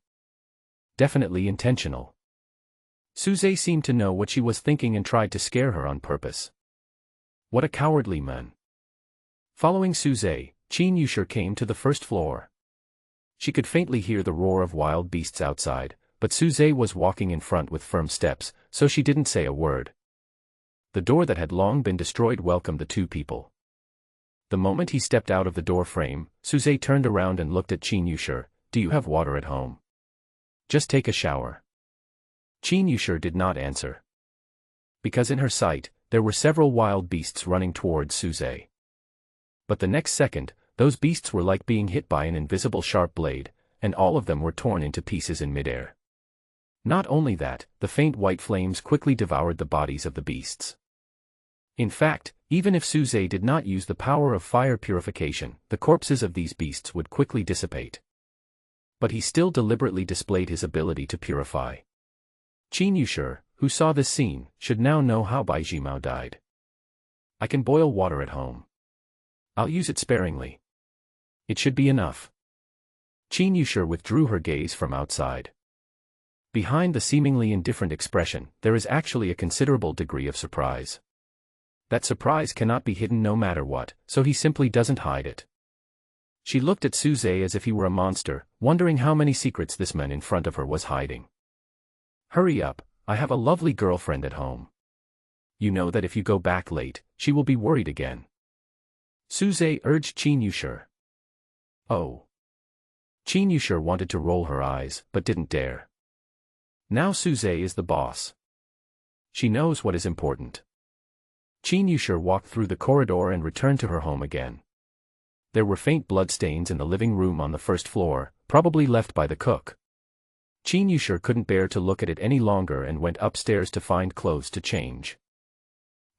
Definitely intentional. Suze seemed to know what she was thinking and tried to scare her on purpose. What a cowardly man. Following Suze, Chen Yushir came to the first floor. She could faintly hear the roar of wild beasts outside, but Suze was walking in front with firm steps, so she didn't say a word. The door that had long been destroyed welcomed the two people. The moment he stepped out of the door frame, Suze turned around and looked at Chen Yushir. Do you have water at home? Just take a shower. Chen Yushir did not answer. Because in her sight, there were several wild beasts running towards Suze. But the next second, those beasts were like being hit by an invisible sharp blade, and all of them were torn into pieces in midair. Not only that, the faint white flames quickly devoured the bodies of the beasts. In fact, even if Suze did not use the power of fire purification, the corpses of these beasts would quickly dissipate. But he still deliberately displayed his ability to purify. Chen Yushir, who saw this scene, should now know how Bai Jimao died. I can boil water at home. I'll use it sparingly. It should be enough. Chen Yushir withdrew her gaze from outside. Behind the seemingly indifferent expression, there is actually a considerable degree of surprise. That surprise cannot be hidden no matter what, so he simply doesn't hide it. She looked at Suze as if he were a monster, wondering how many secrets this man in front of her was hiding. Hurry up, I have a lovely girlfriend at home. You know that if you go back late, she will be worried again. Suze urged Chen Yushir. Oh. Chen Yushir wanted to roll her eyes, but didn't dare. Now Suze is the boss. She knows what is important. Chen Yushir walked through the corridor and returned to her home again. There were faint bloodstains in the living room on the first floor, probably left by the cook. Chen Yushir couldn't bear to look at it any longer and went upstairs to find clothes to change.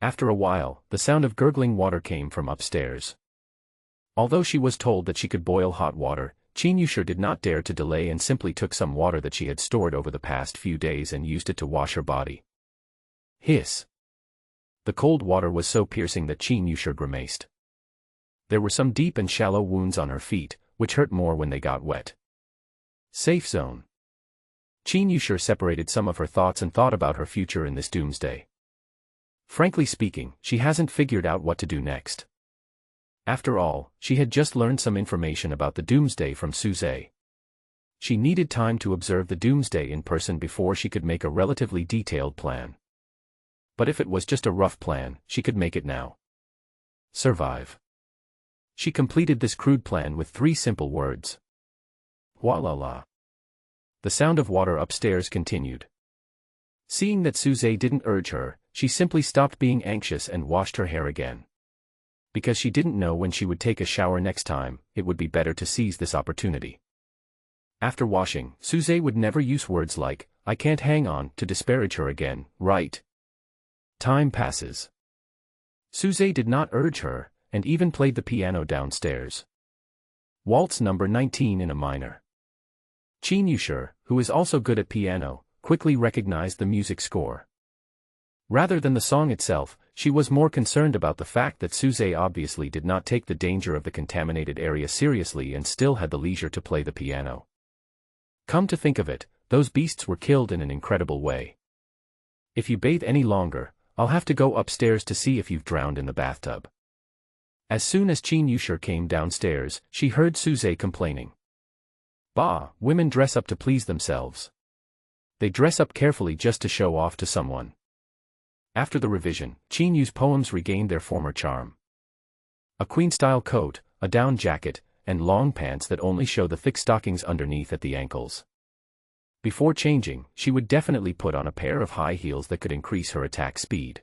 After a while, the sound of gurgling water came from upstairs. Although she was told that she could boil hot water, Chen Yushir did not dare to delay and simply took some water that she had stored over the past few days and used it to wash her body. Hiss! The cold water was so piercing that Chen Yushir grimaced. There were some deep and shallow wounds on her feet, which hurt more when they got wet. Safe zone. Chen Yushir separated some of her thoughts and thought about her future in this doomsday. Frankly speaking, she hasn't figured out what to do next. After all, she had just learned some information about the doomsday from Suze. She needed time to observe the doomsday in person before she could make a relatively detailed plan. But if it was just a rough plan, she could make it now. Survive. She completed this crude plan with 3 simple words. Voila! The sound of water upstairs continued. Seeing that Suze didn't urge her, she simply stopped being anxious and washed her hair again. Because she didn't know when she would take a shower next time, it would be better to seize this opportunity. After washing, Suze would never use words like, "I can't hang on," to disparage her again, right? Time passes. Suze did not urge her, and even played the piano downstairs. Waltz number 19 in a minor. Chen Yushir, who is also good at piano, quickly recognized the music score. Rather than the song itself, she was more concerned about the fact that Suze obviously did not take the danger of the contaminated area seriously and still had the leisure to play the piano. Come to think of it, those beasts were killed in an incredible way. If you bathe any longer, I'll have to go upstairs to see if you've drowned in the bathtub. As soon as Chen Yushir came downstairs, she heard Suze complaining. Bah, women dress up to please themselves. They dress up carefully just to show off to someone. After the revision, Chen Yu's poems regained their former charm. A queen-style coat, a down jacket, and long pants that only show the thick stockings underneath at the ankles. Before changing, she would definitely put on a pair of high heels that could increase her attack speed.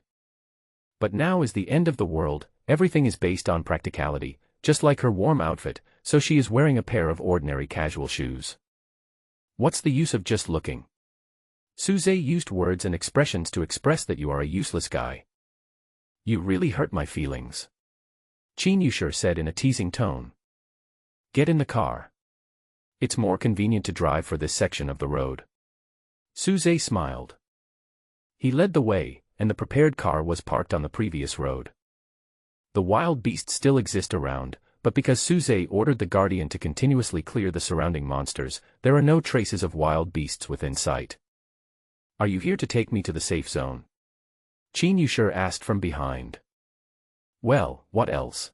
But now is the end of the world, everything is based on practicality, just like her warm outfit, so she is wearing a pair of ordinary casual shoes. What's the use of just looking? Suze used words and expressions to express that you are a useless guy. You really hurt my feelings. Chen Yushir said in a teasing tone. Get in the car. It's more convenient to drive for this section of the road. Suze smiled. He led the way, and the prepared car was parked on the previous road. The wild beasts still exist around, but because Suze ordered the guardian to continuously clear the surrounding monsters, there are no traces of wild beasts within sight. Are you here to take me to the safe zone? Chen Yushir asked from behind. Well, what else?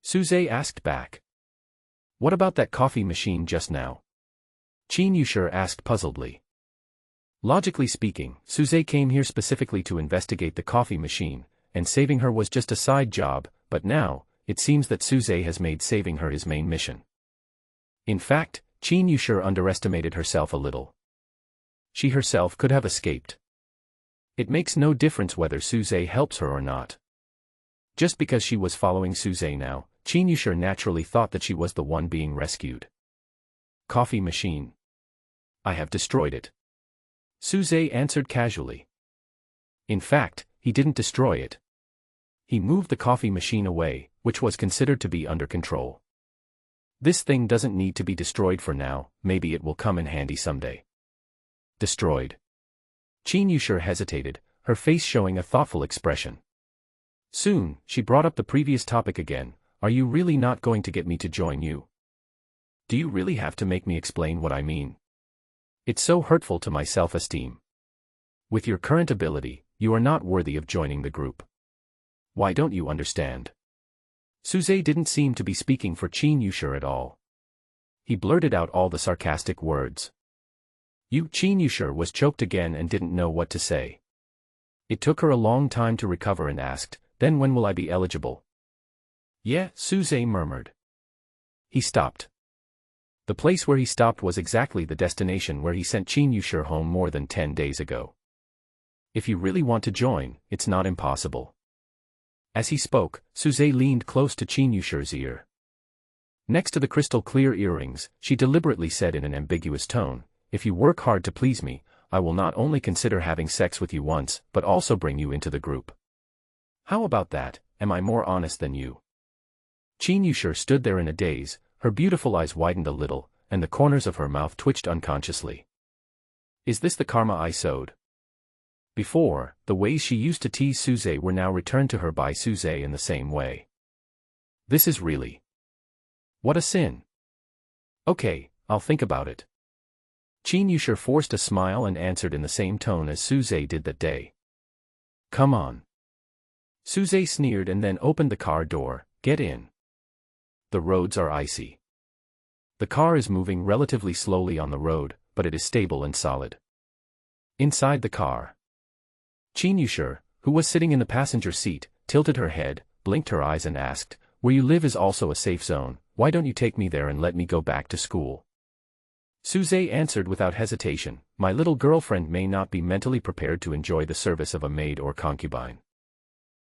Suze asked back. What about that coffee machine just now? Chen Yushir asked puzzledly. Logically speaking, Suze came here specifically to investigate the coffee machine, and saving her was just a side job, but now, it seems that Suze has made saving her his main mission. In fact, Chen Yushir underestimated herself a little. She herself could have escaped. It makes no difference whether Suze helps her or not. Just because she was following Suze now, Chen Yushir naturally thought that she was the one being rescued. Coffee machine. I have destroyed it. Suze answered casually. In fact, he didn't destroy it. He moved the coffee machine away, which was considered to be under control. This thing doesn't need to be destroyed for now, maybe it will come in handy someday. Destroyed. Chen Yushir hesitated, her face showing a thoughtful expression. Soon, she brought up the previous topic again. Are you really not going to get me to join you? Do you really have to make me explain what I mean? It's so hurtful to my self-esteem. With your current ability, you are not worthy of joining the group. Why don't you understand? Suze didn't seem to be speaking for Chen Yushur at all. He blurted out all the sarcastic words. Chen Yushur was choked again and didn't know what to say. It took her a long time to recover and asked, "Then when will I be eligible?" "Yeah," Suze murmured. He stopped. The place where he stopped was exactly the destination where he sent Chen Yushur home more than 10 days ago. "If you really want to join, it's not impossible." As he spoke, Suze leaned close to Chen Yushur's ear. Next to the crystal-clear earrings, she deliberately said in an ambiguous tone, "If you work hard to please me, I will not only consider having sex with you once, but also bring you into the group. How about that? Am I more honest than you?" Chen Yushur stood there in a daze, her beautiful eyes widened a little, and the corners of her mouth twitched unconsciously. Is this the karma I sowed? Before, the ways she used to tease Suze were now returned to her by Suze in the same way. This is really... what a sin. Okay, I'll think about it. Chen Yushur forced a smile and answered in the same tone as Suze did that day. Come on. Suze sneered and then opened the car door. Get in. The roads are icy. The car is moving relatively slowly on the road, but it is stable and solid. Inside the car, Chen Yushur, who was sitting in the passenger seat, tilted her head, blinked her eyes and asked, "Where you live is also a safe zone, why don't you take me there and let me go back to school?" Suze answered without hesitation, "My little girlfriend may not be mentally prepared to enjoy the service of a maid or concubine."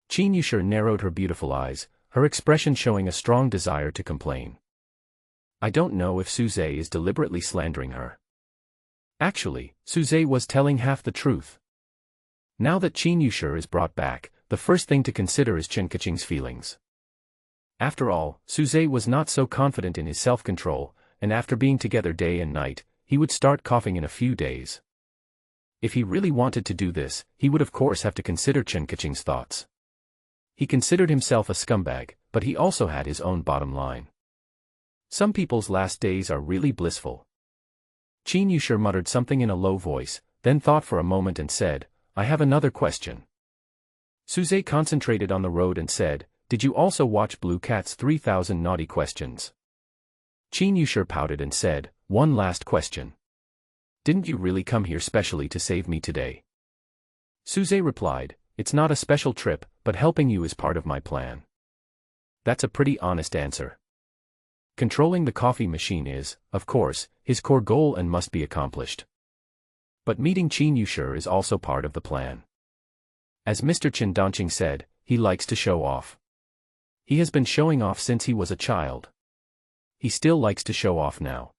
Chen Yushur narrowed her beautiful eyes, her expression showing a strong desire to complain. I don't know if Suze is deliberately slandering her. Actually, Suze was telling half the truth. Now that Chen Yushur is brought back, the first thing to consider is Chen Kaching's feelings. After all, Suze was not so confident in his self-control, and after being together day and night, he would start coughing in a few days. If he really wanted to do this, he would of course have to consider Chen Kaching's thoughts. He considered himself a scumbag, but he also had his own bottom line. Some people's last days are really blissful. Chen Yushur muttered something in a low voice, then thought for a moment and said, "I have another question." Suze concentrated on the road and said, "Did you also watch Blue Cat's 3000 Naughty Questions?" Chen Yushur pouted and said, "One last question. Didn't you really come here specially to save me today?" Suze replied, "It's not a special trip, but helping you is part of my plan." That's a pretty honest answer. Controlling the coffee machine is, of course, his core goal and must be accomplished. But meeting Chen Yushur is also part of the plan. As Mr. Chen Danqing said, he likes to show off. He has been showing off since he was a child. He still likes to show off now.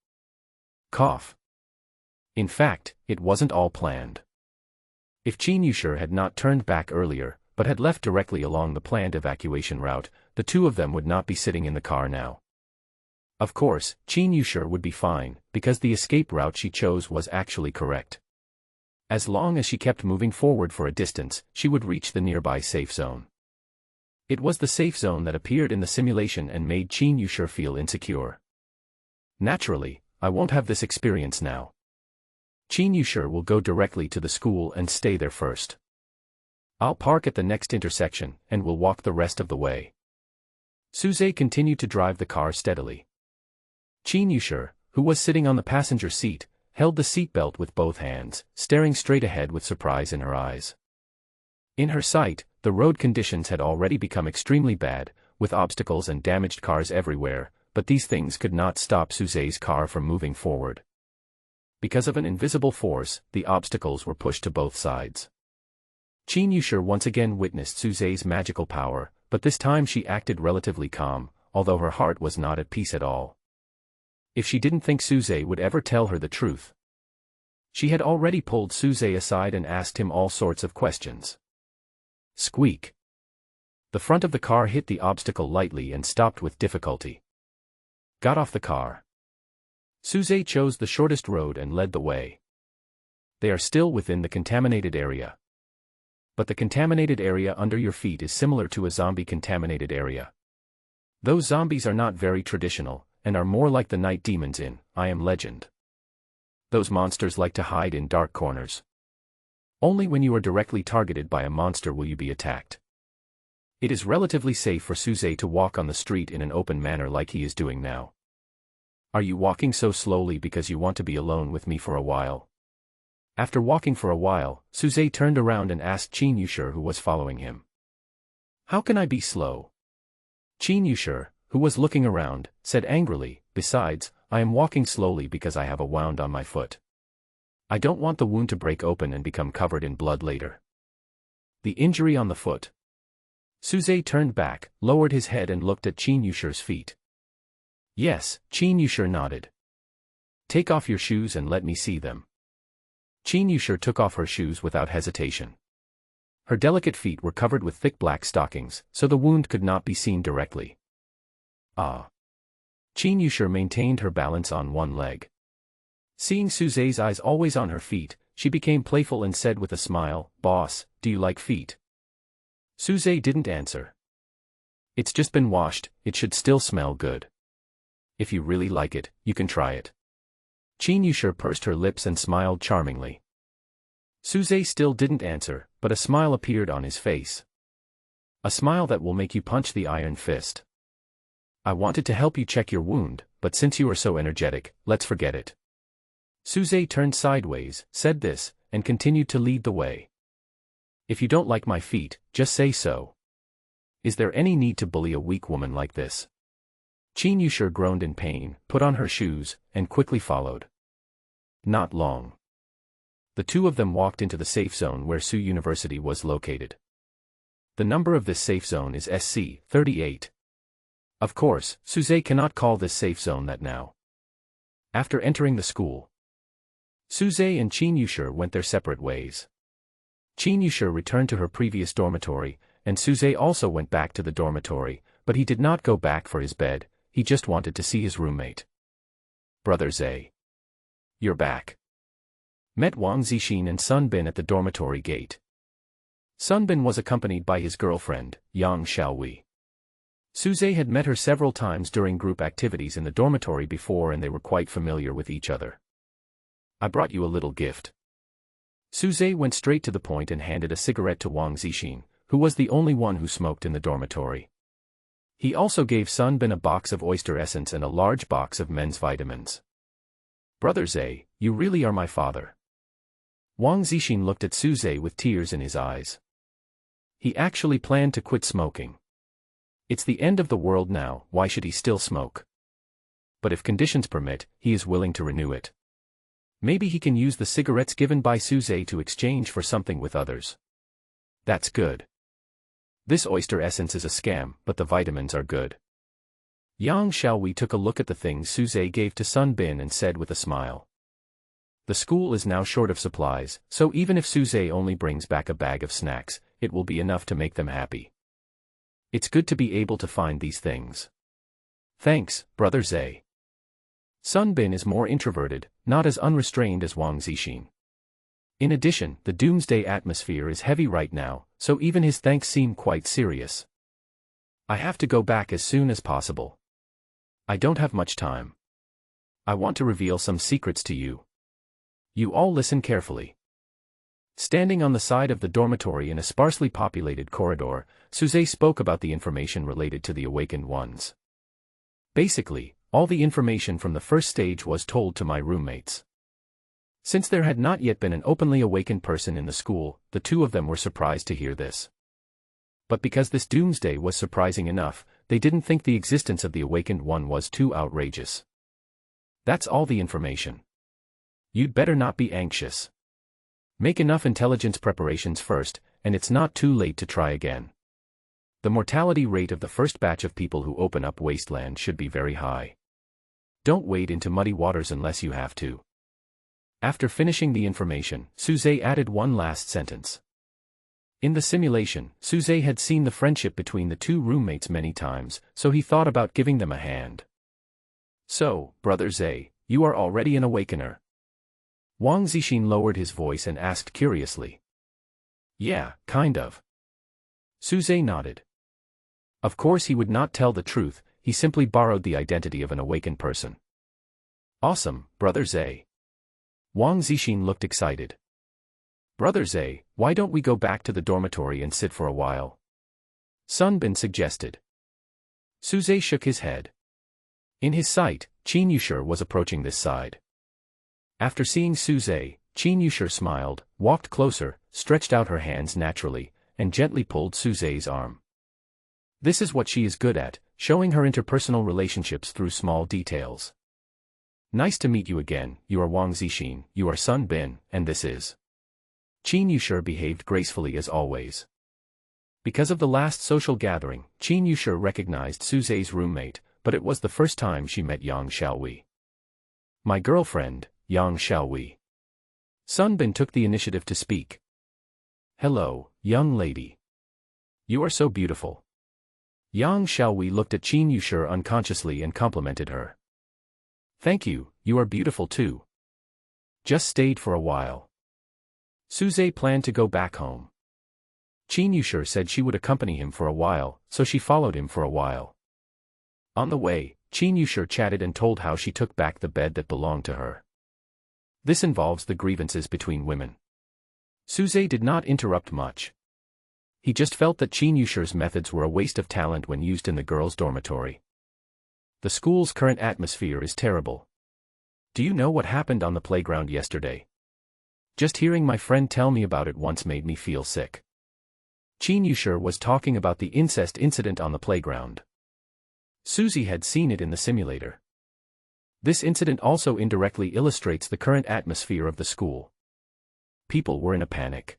Cough. In fact, it wasn't all planned. If Chen Yushur had not turned back earlier, but had left directly along the planned evacuation route, the two of them would not be sitting in the car now. Of course, Chen Yushur would be fine, because the escape route she chose was actually correct. As long as she kept moving forward for a distance, she would reach the nearby safe zone. It was the safe zone that appeared in the simulation and made Chen Yushur feel insecure. Naturally, I won't have this experience now. Chen Yushur will go directly to the school and stay there first. I'll park at the next intersection, and will walk the rest of the way. Suze continued to drive the car steadily. Chen Yushur, who was sitting on the passenger seat, held the seatbelt with both hands, staring straight ahead with surprise in her eyes. In her sight, the road conditions had already become extremely bad, with obstacles and damaged cars everywhere, but these things could not stop Suze's car from moving forward. Because of an invisible force, the obstacles were pushed to both sides. Chen Yushur once again witnessed Suze's magical power, but this time she acted relatively calm, although her heart was not at peace at all. If she didn't think Suze would ever tell her the truth. She had already pulled Suze aside and asked him all sorts of questions. Squeak. The front of the car hit the obstacle lightly and stopped with difficulty. Got off the car. Suze chose the shortest road and led the way. They are still within the contaminated area. But the contaminated area under your feet is similar to a zombie-contaminated area. Those zombies are not very traditional, and are more like the night demons in I Am Legend. Those monsters like to hide in dark corners. Only when you are directly targeted by a monster will you be attacked. It is relatively safe for Suze to walk on the street in an open manner like he is doing now. Are you walking so slowly because you want to be alone with me for a while? After walking for a while, Suze turned around and asked Chen Yushir, who was following him. How can I be slow? Chen Yushir, who was looking around, said angrily, besides, I am walking slowly because I have a wound on my foot. I don't want the wound to break open and become covered in blood later. The injury on the foot. Suze turned back, lowered his head and looked at Chen Yushir's feet. Yes, Chen Yushir nodded. Take off your shoes and let me see them. Chen Yushir took off her shoes without hesitation. Her delicate feet were covered with thick black stockings, so the wound could not be seen directly. Ah. Chen Yushir maintained her balance on one leg. Seeing Suze's eyes always on her feet, she became playful and said with a smile, Boss, do you like feet? Suze didn't answer. It's just been washed, it should still smell good. If you really like it, you can try it. Chen Yushir pursed her lips and smiled charmingly. Suze still didn't answer, but a smile appeared on his face. A smile that will make you punch the iron fist. I wanted to help you check your wound, but since you are so energetic, let's forget it. Suze turned sideways, said this, and continued to lead the way. If you don't like my feet, just say so. Is there any need to bully a weak woman like this? Chen Yushir groaned in pain, put on her shoes, and quickly followed. Not long. The two of them walked into the safe zone where Su University was located. The number of this safe zone is SC-38. Of course, Suze cannot call this safe zone that now. After entering the school, Suze and Chen Yushir went their separate ways. Chen Yushir returned to her previous dormitory, and Suze also went back to the dormitory, but he did not go back for his bed, he just wanted to see his roommate. Brother Zhe. You're back. Met Wang Zixin and Sun Bin at the dormitory gate. Sun Bin was accompanied by his girlfriend, Yang Xiaowei. Suze had met her several times during group activities in the dormitory before and they were quite familiar with each other. I brought you a little gift. Suze went straight to the point and handed a cigarette to Wang Zixin, who was the only one who smoked in the dormitory. He also gave Sun Bin a box of oyster essence and a large box of men's vitamins. Brother Zhe, you really are my father. Wang Zixin looked at Suze with tears in his eyes. He actually planned to quit smoking. It's the end of the world now, why should he still smoke? But if conditions permit, he is willing to renew it. Maybe he can use the cigarettes given by Suze to exchange for something with others. That's good. This oyster essence is a scam, but the vitamins are good. Yang Xiaowei took a look at the things Suze gave to Sun Bin and said with a smile. The school is now short of supplies, so even if Suze only brings back a bag of snacks, it will be enough to make them happy. It's good to be able to find these things. Thanks, Brother Zhe. Sun Bin is more introverted, not as unrestrained as Wang Zixin. In addition, the doomsday atmosphere is heavy right now, so even his thanks seem quite serious. I have to go back as soon as possible. I don't have much time. I want to reveal some secrets to you. You all listen carefully. Standing on the side of the dormitory in a sparsely populated corridor, Suze spoke about the information related to the awakened ones. Basically, all the information from the first stage was told to my roommates. Since there had not yet been an openly awakened person in the school, the two of them were surprised to hear this. But because this doomsday was surprising enough, they didn't think the existence of the awakened one was too outrageous. That's all the information. You'd better not be anxious. Make enough intelligence preparations first, and it's not too late to try again. The mortality rate of the first batch of people who open up Wasteland should be very high. Don't wade into muddy waters unless you have to. After finishing the information, Suze added one last sentence. In the simulation, Suze had seen the friendship between the two roommates many times, so he thought about giving them a hand. So, Brother Zhe, you are already an awakener. Wang Zixin lowered his voice and asked curiously. Yeah, kind of. Suze nodded. Of course he would not tell the truth, he simply borrowed the identity of an awakened person. Awesome, Brother Zhe. Wang Zixin looked excited. Brother Zhe, why don't we go back to the dormitory and sit for a while? Sun Bin suggested. Su Zhe shook his head. In his sight, Qin Yushi was approaching this side. After seeing Su Zhe, Qin Yushi smiled, walked closer, stretched out her hands naturally, and gently pulled Su Zhe's arm. This is what she is good at, showing her interpersonal relationships through small details. Nice to meet you again, you are Wang Zixin, you are Sun Bin, and this is... Qin Yushi behaved gracefully as always. Because of the last social gathering, Qin Yushi recognized Su Zhe's roommate, but it was the first time she met Yang Xiaowei. My girlfriend, Yang Xiaowei. Sun Bin took the initiative to speak. Hello, young lady. You are so beautiful. Yang Xiaowei looked at Qin Yushi unconsciously and complimented her. Thank you, you are beautiful too. Just stayed for a while. Su Zhe planned to go back home. Qin Yushi said she would accompany him for a while, so she followed him for a while. On the way, Qin Yushi chatted and told how she took back the bed that belonged to her. This involves the grievances between women. Su Zhe did not interrupt much. He just felt that Qin Yushi's methods were a waste of talent when used in the girls' dormitory. The school's current atmosphere is terrible. Do you know what happened on the playground yesterday? Just hearing my friend tell me about it once made me feel sick. Qin Yushi was talking about the incest incident on the playground. Suzy had seen it in the simulator. This incident also indirectly illustrates the current atmosphere of the school. People were in a panic.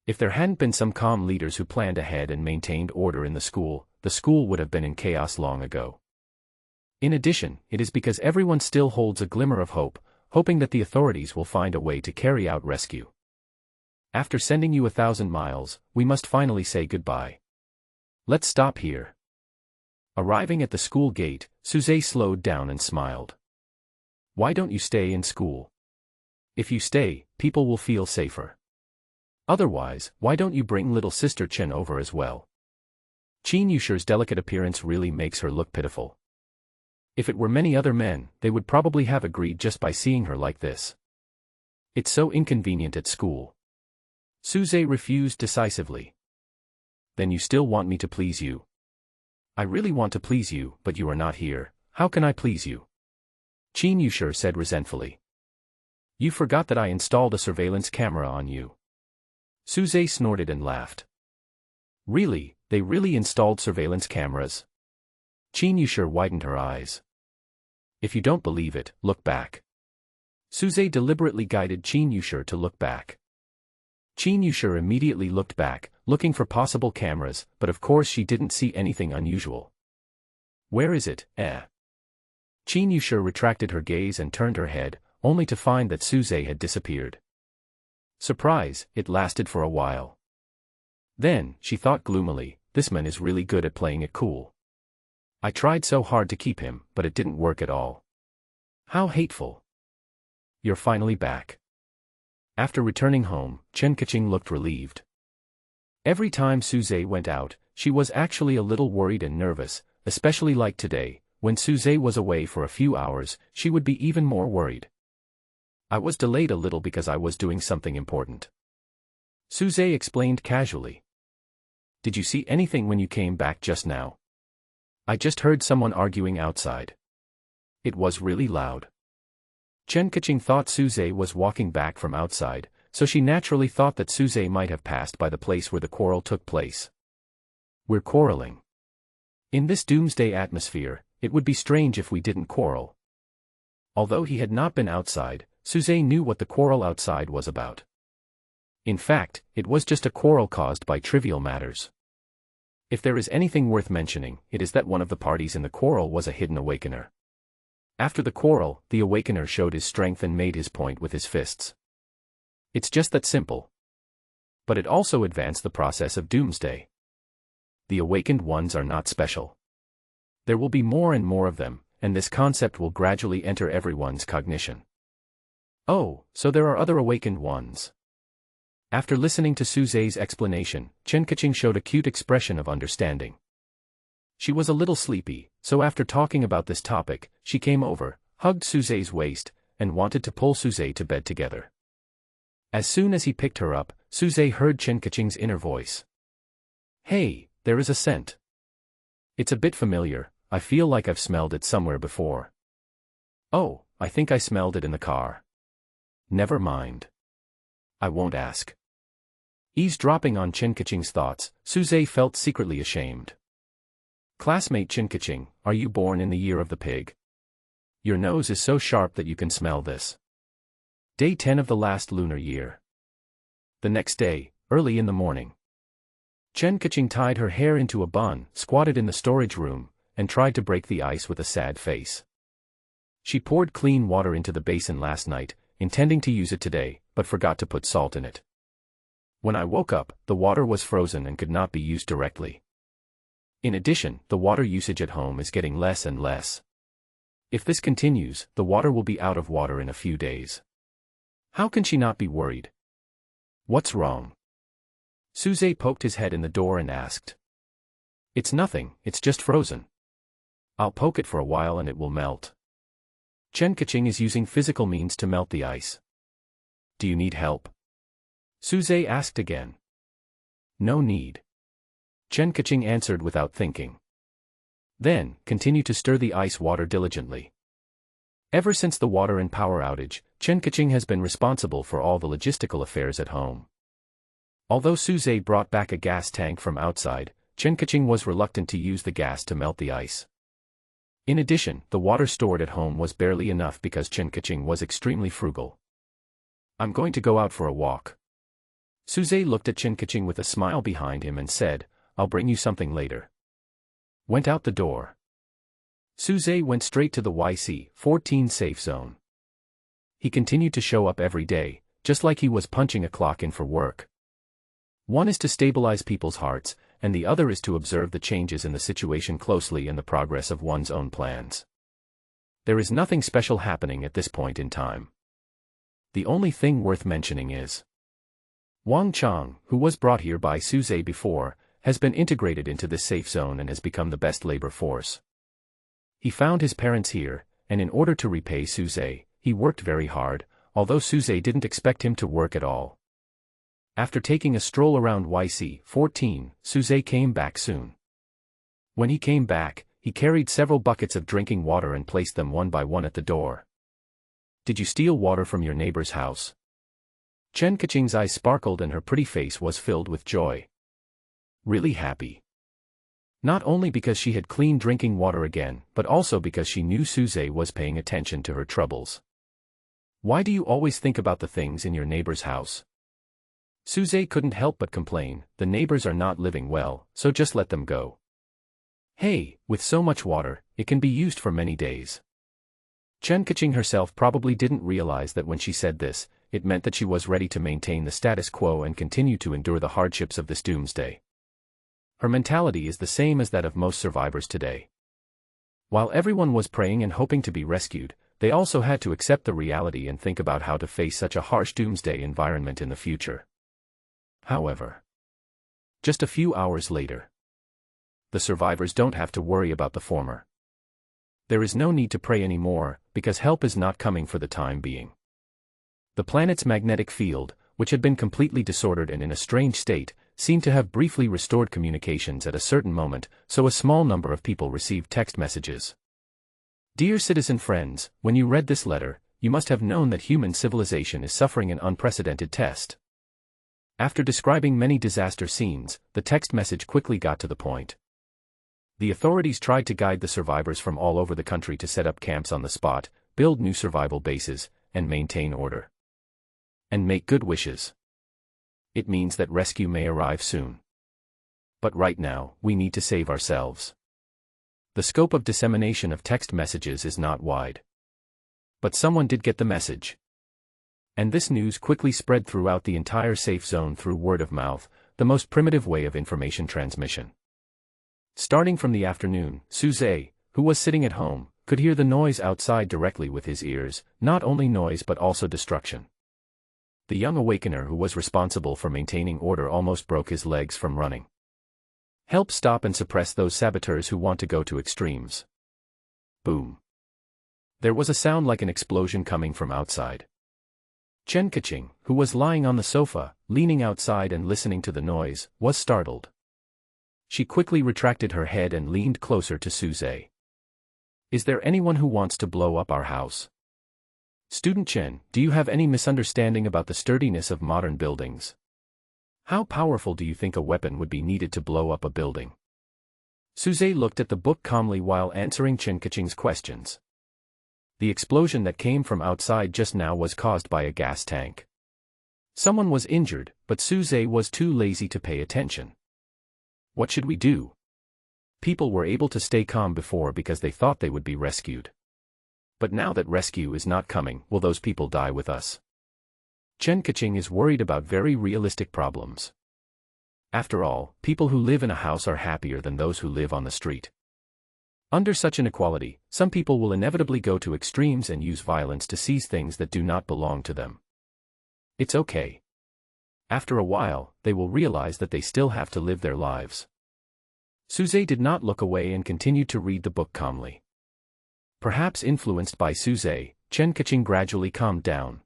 If there hadn't been some calm leaders who planned ahead and maintained order in the school would have been in chaos long ago. In addition, it is because everyone still holds a glimmer of hope, hoping that the authorities will find a way to carry out rescue. After sending you 1,000 miles, we must finally say goodbye. Let's stop here. Arriving at the school gate, Su Zhe slowed down and smiled. Why don't you stay in school? If you stay, people will feel safer. Otherwise, why don't you bring little sister Chen over as well? Qin Yushi's delicate appearance really makes her look pitiful. If it were many other men, they would probably have agreed just by seeing her like this. It's so inconvenient at school. Su Zhe refused decisively. Then you still want me to please you? I really want to please you, but you are not here. How can I please you? Qin Yushi said resentfully. You forgot that I installed a surveillance camera on you. Su Zhe snorted and laughed. Really, they really installed surveillance cameras? Qin Yushi widened her eyes. If you don't believe it, look back. Su Zhe deliberately guided Qin Yushi to look back. Qin Yushi immediately looked back, looking for possible cameras, but of course she didn't see anything unusual. Where is it, Qin Yushi retracted her gaze and turned her head, only to find that Su Zhe had disappeared. Surprise, it lasted for a while. Then, she thought gloomily, this man is really good at playing it cool. I tried so hard to keep him, but it didn't work at all. How hateful. You're finally back. After returning home, Kaching looked relieved. Every time Su Zhe went out, she was actually a little worried and nervous, especially like today, when Su Zhe was away for a few hours, she would be even more worried. I was delayed a little because I was doing something important. Su Zhe explained casually. Did you see anything when you came back just now? I just heard someone arguing outside. It was really loud. Kaching thought Su Zhe was walking back from outside, so she naturally thought that Su Zhe might have passed by the place where the quarrel took place. We're quarreling. In this doomsday atmosphere, it would be strange if we didn't quarrel. Although he had not been outside, Su Zhe knew what the quarrel outside was about. In fact, it was just a quarrel caused by trivial matters. If there is anything worth mentioning, it is that one of the parties in the quarrel was a hidden awakener. After the quarrel, the awakener showed his strength and made his point with his fists. It's just that simple. But it also advanced the process of doomsday. The awakened ones are not special. There will be more and more of them, and this concept will gradually enter everyone's cognition. Oh, so there are other awakened ones. After listening to Su Zhe's explanation, Kaching showed a cute expression of understanding. She was a little sleepy, so after talking about this topic, she came over, hugged Suze's waist, and wanted to pull Suze to bed together. As soon as he picked her up, Suze heard Chen Kaching's inner voice. "Hey, there is a scent. It's a bit familiar, I feel like I've smelled it somewhere before." "Oh, I think I smelled it in the car." "Never mind. I won't ask." Eavesdropping on Chen Kaching's thoughts, Suze felt secretly ashamed. "Classmate Chen Kaching, are you born in the year of the pig? Your nose is so sharp that you can smell this." Day 10 of the last lunar year. The next day, early in the morning, Chen Kaching tied her hair into a bun, squatted in the storage room, and tried to break the ice with a sad face. She poured clean water into the basin last night, intending to use it today, but forgot to put salt in it. When I woke up, the water was frozen and could not be used directly. In addition, the water usage at home is getting less and less. If this continues, the water will be out of water in a few days. How can she not be worried? What's wrong? Suze poked his head in the door and asked. "It's nothing, it's just frozen. I'll poke it for a while and it will melt." Chen Kaching is using physical means to melt the ice. "Do you need help?" Suze asked again. "No need." Chen Kaching answered without thinking. Then, continue to stir the ice water diligently. Ever since the water and power outage, Chen Kaching has been responsible for all the logistical affairs at home. Although Suze brought back a gas tank from outside, Chen Kaching was reluctant to use the gas to melt the ice. In addition, the water stored at home was barely enough because Chen Kaching was extremely frugal. "I'm going to go out for a walk." Suze looked at Chen Kaching with a smile behind him and said, "I'll bring you something later." Went out the door. Suze went straight to the YC-14 safe zone. He continued to show up every day, just like he was punching a clock in for work. One is to stabilize people's hearts, and the other is to observe the changes in the situation closely and the progress of one's own plans. There is nothing special happening at this point in time. The only thing worth mentioning is Wang Chang, who was brought here by Suze before, has been integrated into this safe zone and has become the best labor force. He found his parents here, and in order to repay Suze, he worked very hard, although Suze didn't expect him to work at all. After taking a stroll around YC-14, Suze came back soon. When he came back, he carried several buckets of drinking water and placed them one by one at the door. "Did you steal water from your neighbor's house?" Chen Kaching's eyes sparkled and her pretty face was filled with joy. Really happy. Not only because she had clean drinking water again, but also because she knew Suze was paying attention to her troubles. "Why do you always think about the things in your neighbor's house?" Suze couldn't help but complain, "The neighbors are not living well, so just let them go." "Hey, with so much water, it can be used for many days." Chen Kaching herself probably didn't realize that when she said this, it meant that she was ready to maintain the status quo and continue to endure the hardships of this doomsday. Her mentality is the same as that of most survivors today. While everyone was praying and hoping to be rescued, they also had to accept the reality and think about how to face such a harsh doomsday environment in the future. However, just a few hours later, the survivors don't have to worry about the former. There is no need to pray anymore, because help is not coming for the time being. The planet's magnetic field, which had been completely disordered and in a strange state, seemed to have briefly restored communications at a certain moment, so a small number of people received text messages. "Dear citizen friends, when you read this letter, you must have known that human civilization is suffering an unprecedented test." After describing many disaster scenes, the text message quickly got to the point. The authorities tried to guide the survivors from all over the country to set up camps on the spot, build new survival bases, and maintain order. And make good wishes. It means that rescue may arrive soon. But right now, we need to save ourselves. The scope of dissemination of text messages is not wide. But someone did get the message. And this news quickly spread throughout the entire safe zone through word of mouth, the most primitive way of information transmission. Starting from the afternoon, Suze, who was sitting at home, could hear the noise outside directly with his ears, not only noise but also destruction. The young awakener who was responsible for maintaining order almost broke his legs from running. Help stop and suppress those saboteurs who want to go to extremes. Boom. There was a sound like an explosion coming from outside. Chen Kaching, who was lying on the sofa, leaning outside and listening to the noise, was startled. She quickly retracted her head and leaned closer to Suze. Is there anyone who wants to blow up our house? Student Chen, do you have any misunderstanding about the sturdiness of modern buildings? How powerful do you think a weapon would be needed to blow up a building? Suze looked at the book calmly while answering Chen Kaching's questions. The explosion that came from outside just now was caused by a gas tank. Someone was injured, but Suze was too lazy to pay attention. What should we do? People were able to stay calm before because they thought they would be rescued. But now that rescue is not coming, will those people die with us? Chen Kaching is worried about very realistic problems. After all, people who live in a house are happier than those who live on the street. Under such inequality, some people will inevitably go to extremes and use violence to seize things that do not belong to them. It's okay. After a while, they will realize that they still have to live their lives. Suze did not look away and continued to read the book calmly. Perhaps influenced by Suze, Chen Kaching gradually calmed down.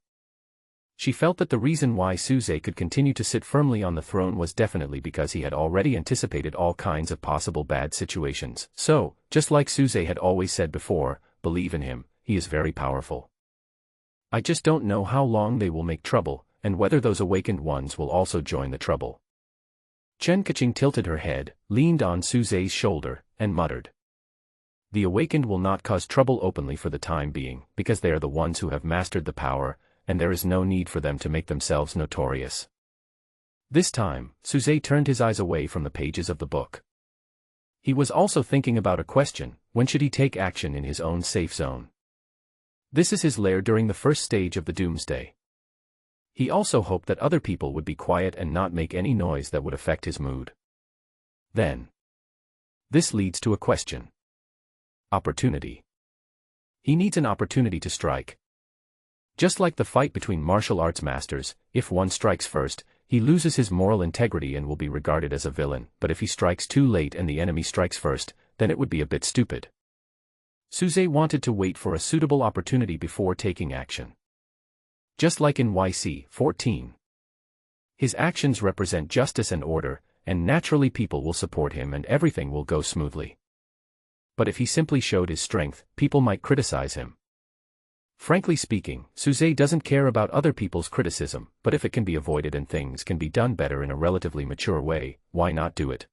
She felt that the reason why Suze could continue to sit firmly on the throne was definitely because he had already anticipated all kinds of possible bad situations. So, just like Suze had always said before, believe in him, he is very powerful. I just don't know how long they will make trouble, and whether those awakened ones will also join the trouble. Chen Kaching tilted her head, leaned on Suze's shoulder, and muttered. The awakened will not cause trouble openly for the time being, because they are the ones who have mastered the power, and there is no need for them to make themselves notorious. This time, Suze turned his eyes away from the pages of the book. He was also thinking about a question: when should he take action in his own safe zone? This is his lair during the first stage of the doomsday. He also hoped that other people would be quiet and not make any noise that would affect his mood. Then, this leads to a question. Opportunity. He needs an opportunity to strike. Just like the fight between martial arts masters, if one strikes first, he loses his moral integrity and will be regarded as a villain, but if he strikes too late and the enemy strikes first, then it would be a bit stupid. Suze wanted to wait for a suitable opportunity before taking action. Just like in YC 14. His actions represent justice and order, and naturally people will support him and everything will go smoothly. But if he simply showed his strength, people might criticize him. Frankly speaking, Suze doesn't care about other people's criticism, but if it can be avoided and things can be done better in a relatively mature way, why not do it?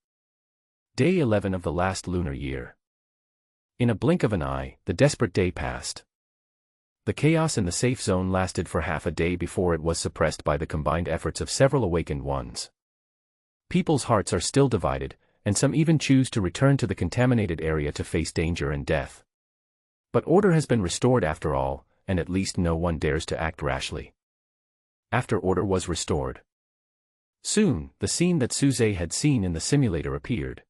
Day 11 of the last lunar year. In a blink of an eye, the desperate day passed. The chaos in the safe zone lasted for half a day before it was suppressed by the combined efforts of several awakened ones. People's hearts are still divided, and some even choose to return to the contaminated area to face danger and death. But order has been restored after all, and at least no one dares to act rashly. After order was restored. Soon, the scene that Suze had seen in the simulator appeared.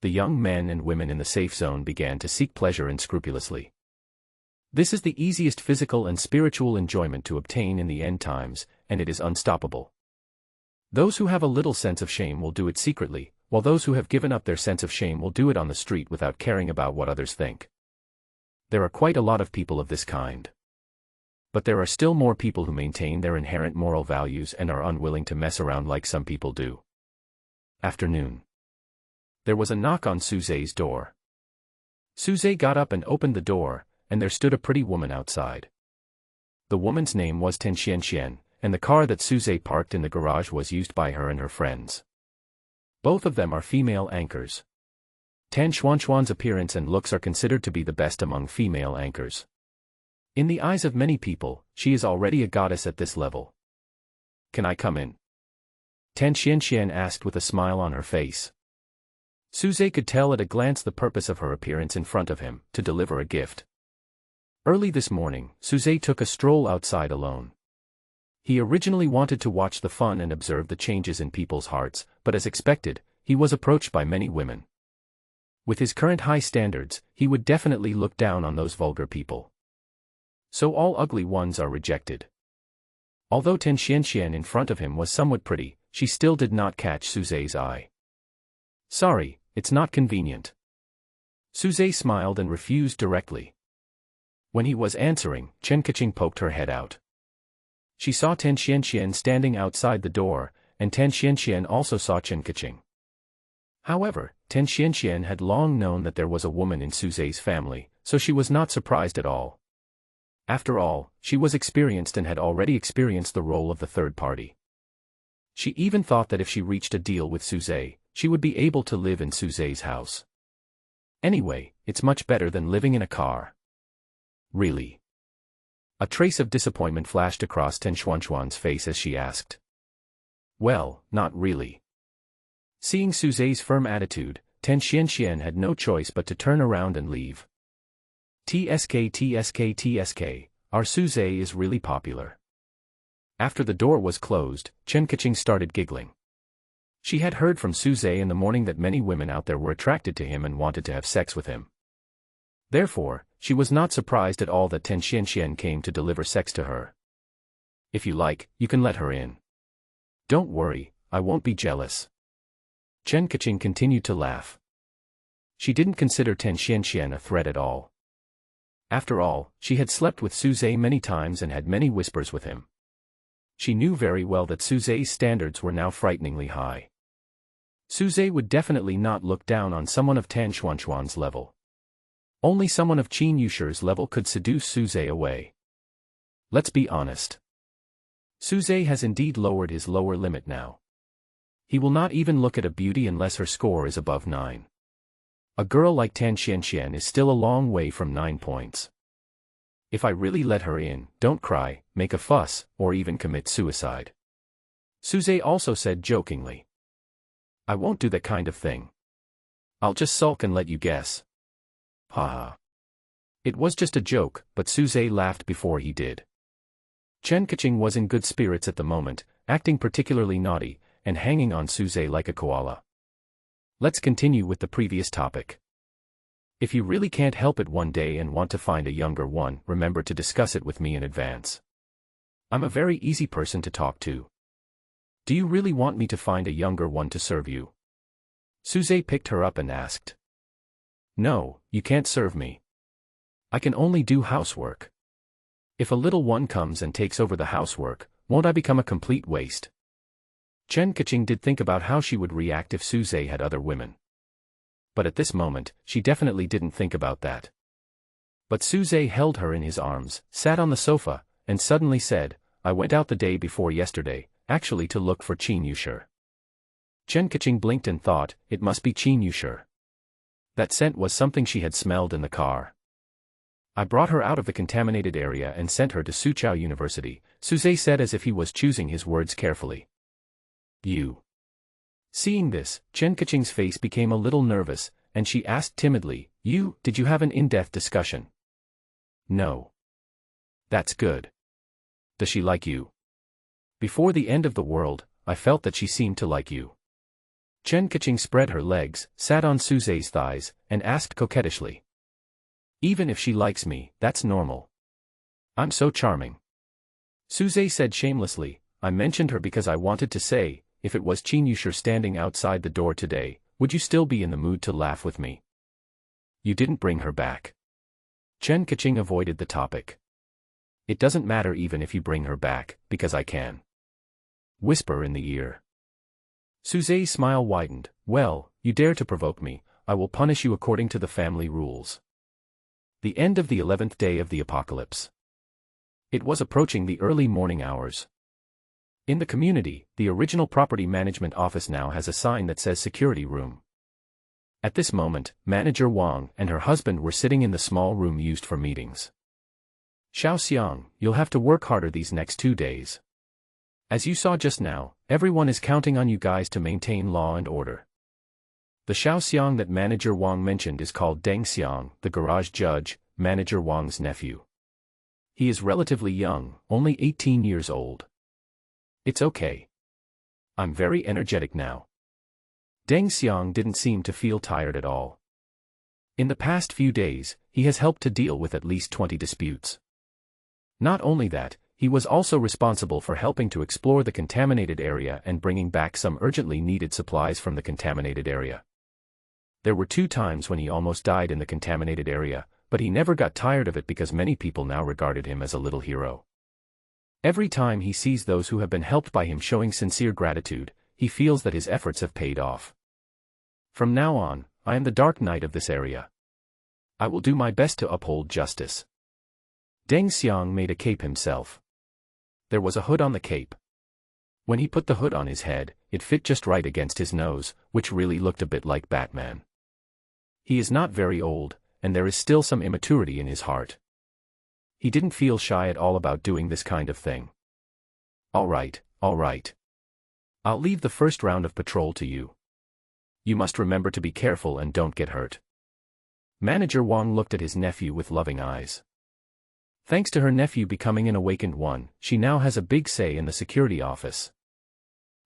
The young men and women in the safe zone began to seek pleasure unscrupulously. This is the easiest physical and spiritual enjoyment to obtain in the end times, and it is unstoppable. Those who have a little sense of shame will do it secretly, while those who have given up their sense of shame will do it on the street without caring about what others think. There are quite a lot of people of this kind. But there are still more people who maintain their inherent moral values and are unwilling to mess around like some people do. Afternoon. There was a knock on Suze's door. Suze got up and opened the door, and there stood a pretty woman outside. The woman's name was Chen, and the car that Suze parked in the garage was used by her and her friends. Both of them are female anchors. Tan Xuan's appearance and looks are considered to be the best among female anchors. In the eyes of many people, she is already a goddess at this level. Can I come in? Tan Xian asked with a smile on her face. Suze could tell at a glance the purpose of her appearance in front of him, to deliver a gift. Early this morning, Suze took a stroll outside alone. He originally wanted to watch the fun and observe the changes in people's hearts, but as expected, he was approached by many women. With his current high standards, he would definitely look down on those vulgar people. So all ugly ones are rejected. Although Tan Xian in front of him was somewhat pretty, she still did not catch Suze's eye. Sorry, it's not convenient. Suze smiled and refused directly. When he was answering, Chen Kaching poked her head out. She saw Tan Xianxian standing outside the door, and Tan Xianxian also saw Chen Kaching. However, Tan Xianxian had long known that there was a woman in Suze's family, so she was not surprised at all. After all, she was experienced and had already experienced the role of the third party. She even thought that if she reached a deal with Suze, she would be able to live in Suze's house. Anyway, it's much better than living in a car. Really? A trace of disappointment flashed across Tan Xuanxuan's face as she asked. Well, not really. Seeing Suze's firm attitude, Tan Xianxian had no choice but to turn around and leave. TSK, our Suze is really popular. After the door was closed, Chen Kaching started giggling. She had heard from Suze in the morning that many women out there were attracted to him and wanted to have sex with him. Therefore, she was not surprised at all that Tan Xianxian came to deliver sex to her. If you like, you can let her in. Don't worry, I won't be jealous. Chen Kaching continued to laugh. She didn't consider Tan Xianxian a threat at all. After all, she had slept with Suze many times and had many whispers with him. She knew very well that Suze's standards were now frighteningly high. Suze would definitely not look down on someone of Tan Xuanxuan's level. Only someone of Qin Yushi's level could seduce Suze away. Let's be honest. Suze has indeed lowered his lower limit now. He will not even look at a beauty unless her score is above 9. A girl like Tan Xianxian is still a long way from 9 points. If I really let her in, don't cry, make a fuss, or even commit suicide. Suze also said jokingly. I won't do that kind of thing. I'll just sulk and let you guess. Haha. It was just a joke, but Suze laughed before he did. Chen Kaching was in good spirits at the moment, acting particularly naughty, and hanging on Suze like a koala. Let's continue with the previous topic. If you really can't help it one day and want to find a younger one, remember to discuss it with me in advance. I'm a very easy person to talk to. Do you really want me to find a younger one to serve you? Suze picked her up and asked. No, you can't serve me. I can only do housework. If a little one comes and takes over the housework, won't I become a complete waste? Chen Kaching did think about how she would react if Suze had other women. But at this moment, she definitely didn't think about that. But Suze held her in his arms, sat on the sofa, and suddenly said, I went out the day before yesterday, actually to look for Qin Yushi. Chen Kaching blinked and thought, it must be Qin Yushi. That scent was something she had smelled in the car. I brought her out of the contaminated area and sent her to Suzhou University, Suze said as if he was choosing his words carefully. You. Seeing this, Chen Kaching's face became a little nervous, and she asked timidly, did you have an in-depth discussion? No. That's good. Does she like you? Before the end of the world, I felt that she seemed to like you. Chen Kaching spread her legs, sat on Suze's thighs, and asked coquettishly. Even if she likes me, that's normal. I'm so charming. Suze said shamelessly, I mentioned her because I wanted to say, if it was Qin Yushi standing outside the door today, would you still be in the mood to laugh with me? You didn't bring her back. Chen Kaching avoided the topic. It doesn't matter even if you bring her back, because I can. Whisper in the ear. Suze's smile widened. Well, you dare to provoke me, I will punish you according to the family rules. The end of the 11th day of the apocalypse. It was approaching the early morning hours. In the community, the original property management office now has a sign that says security room. At this moment, Manager Wang and her husband were sitting in the small room used for meetings. Xiao Xiang, you'll have to work harder these next 2 days. As you saw just now, everyone is counting on you guys to maintain law and order. The Xiao Xiang that Manager Wang mentioned is called Deng Xiang, the garage judge, Manager Wang's nephew. He is relatively young, only 18 years old. It's okay. I'm very energetic now. Deng Xiang didn't seem to feel tired at all. In the past few days, he has helped to deal with at least 20 disputes. Not only that, he was also responsible for helping to explore the contaminated area and bringing back some urgently needed supplies from the contaminated area. There were 2 times when he almost died in the contaminated area, but he never got tired of it because many people now regarded him as a little hero. Every time he sees those who have been helped by him showing sincere gratitude, he feels that his efforts have paid off. From now on, I am the Dark Knight of this area. I will do my best to uphold justice. Deng Xiang made a cape himself. There was a hood on the cape. When he put the hood on his head, it fit just right against his nose, which really looked a bit like Batman. He is not very old, and there is still some immaturity in his heart. He didn't feel shy at all about doing this kind of thing. All right. I'll leave the first round of patrol to you. You must remember to be careful and don't get hurt. Manager Wang looked at his nephew with loving eyes. Thanks to her nephew becoming an awakened one, she now has a big say in the security office.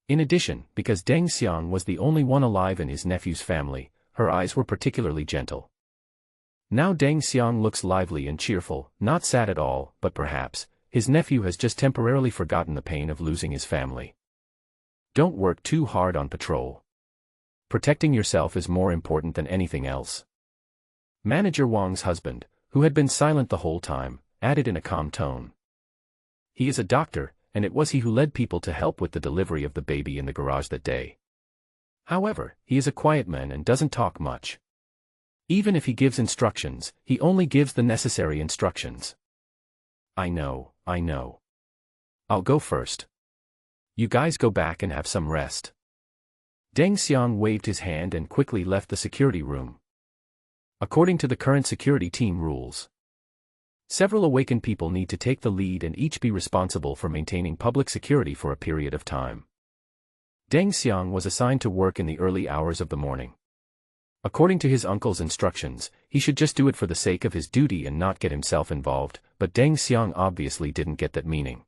In addition, because Deng Xiang was the only one alive in his nephew's family, her eyes were particularly gentle. Now Deng Xiang looks lively and cheerful, not sad at all, but perhaps, his nephew has just temporarily forgotten the pain of losing his family. Don't work too hard on patrol. Protecting yourself is more important than anything else. Manager Wang's husband, who had been silent the whole time, added in a calm tone. He is a doctor, and it was he who led people to help with the delivery of the baby in the garage that day. However, he is a quiet man and doesn't talk much. Even if he gives instructions, he only gives the necessary instructions. I know. I'll go first. You guys go back and have some rest. Deng Xiang waved his hand and quickly left the security room. According to the current security team rules, several awakened people need to take the lead and each be responsible for maintaining public security for a period of time. Deng Xiang was assigned to work in the early hours of the morning. According to his uncle's instructions, he should just do it for the sake of his duty and not get himself involved, but Deng Xiang obviously didn't get that meaning.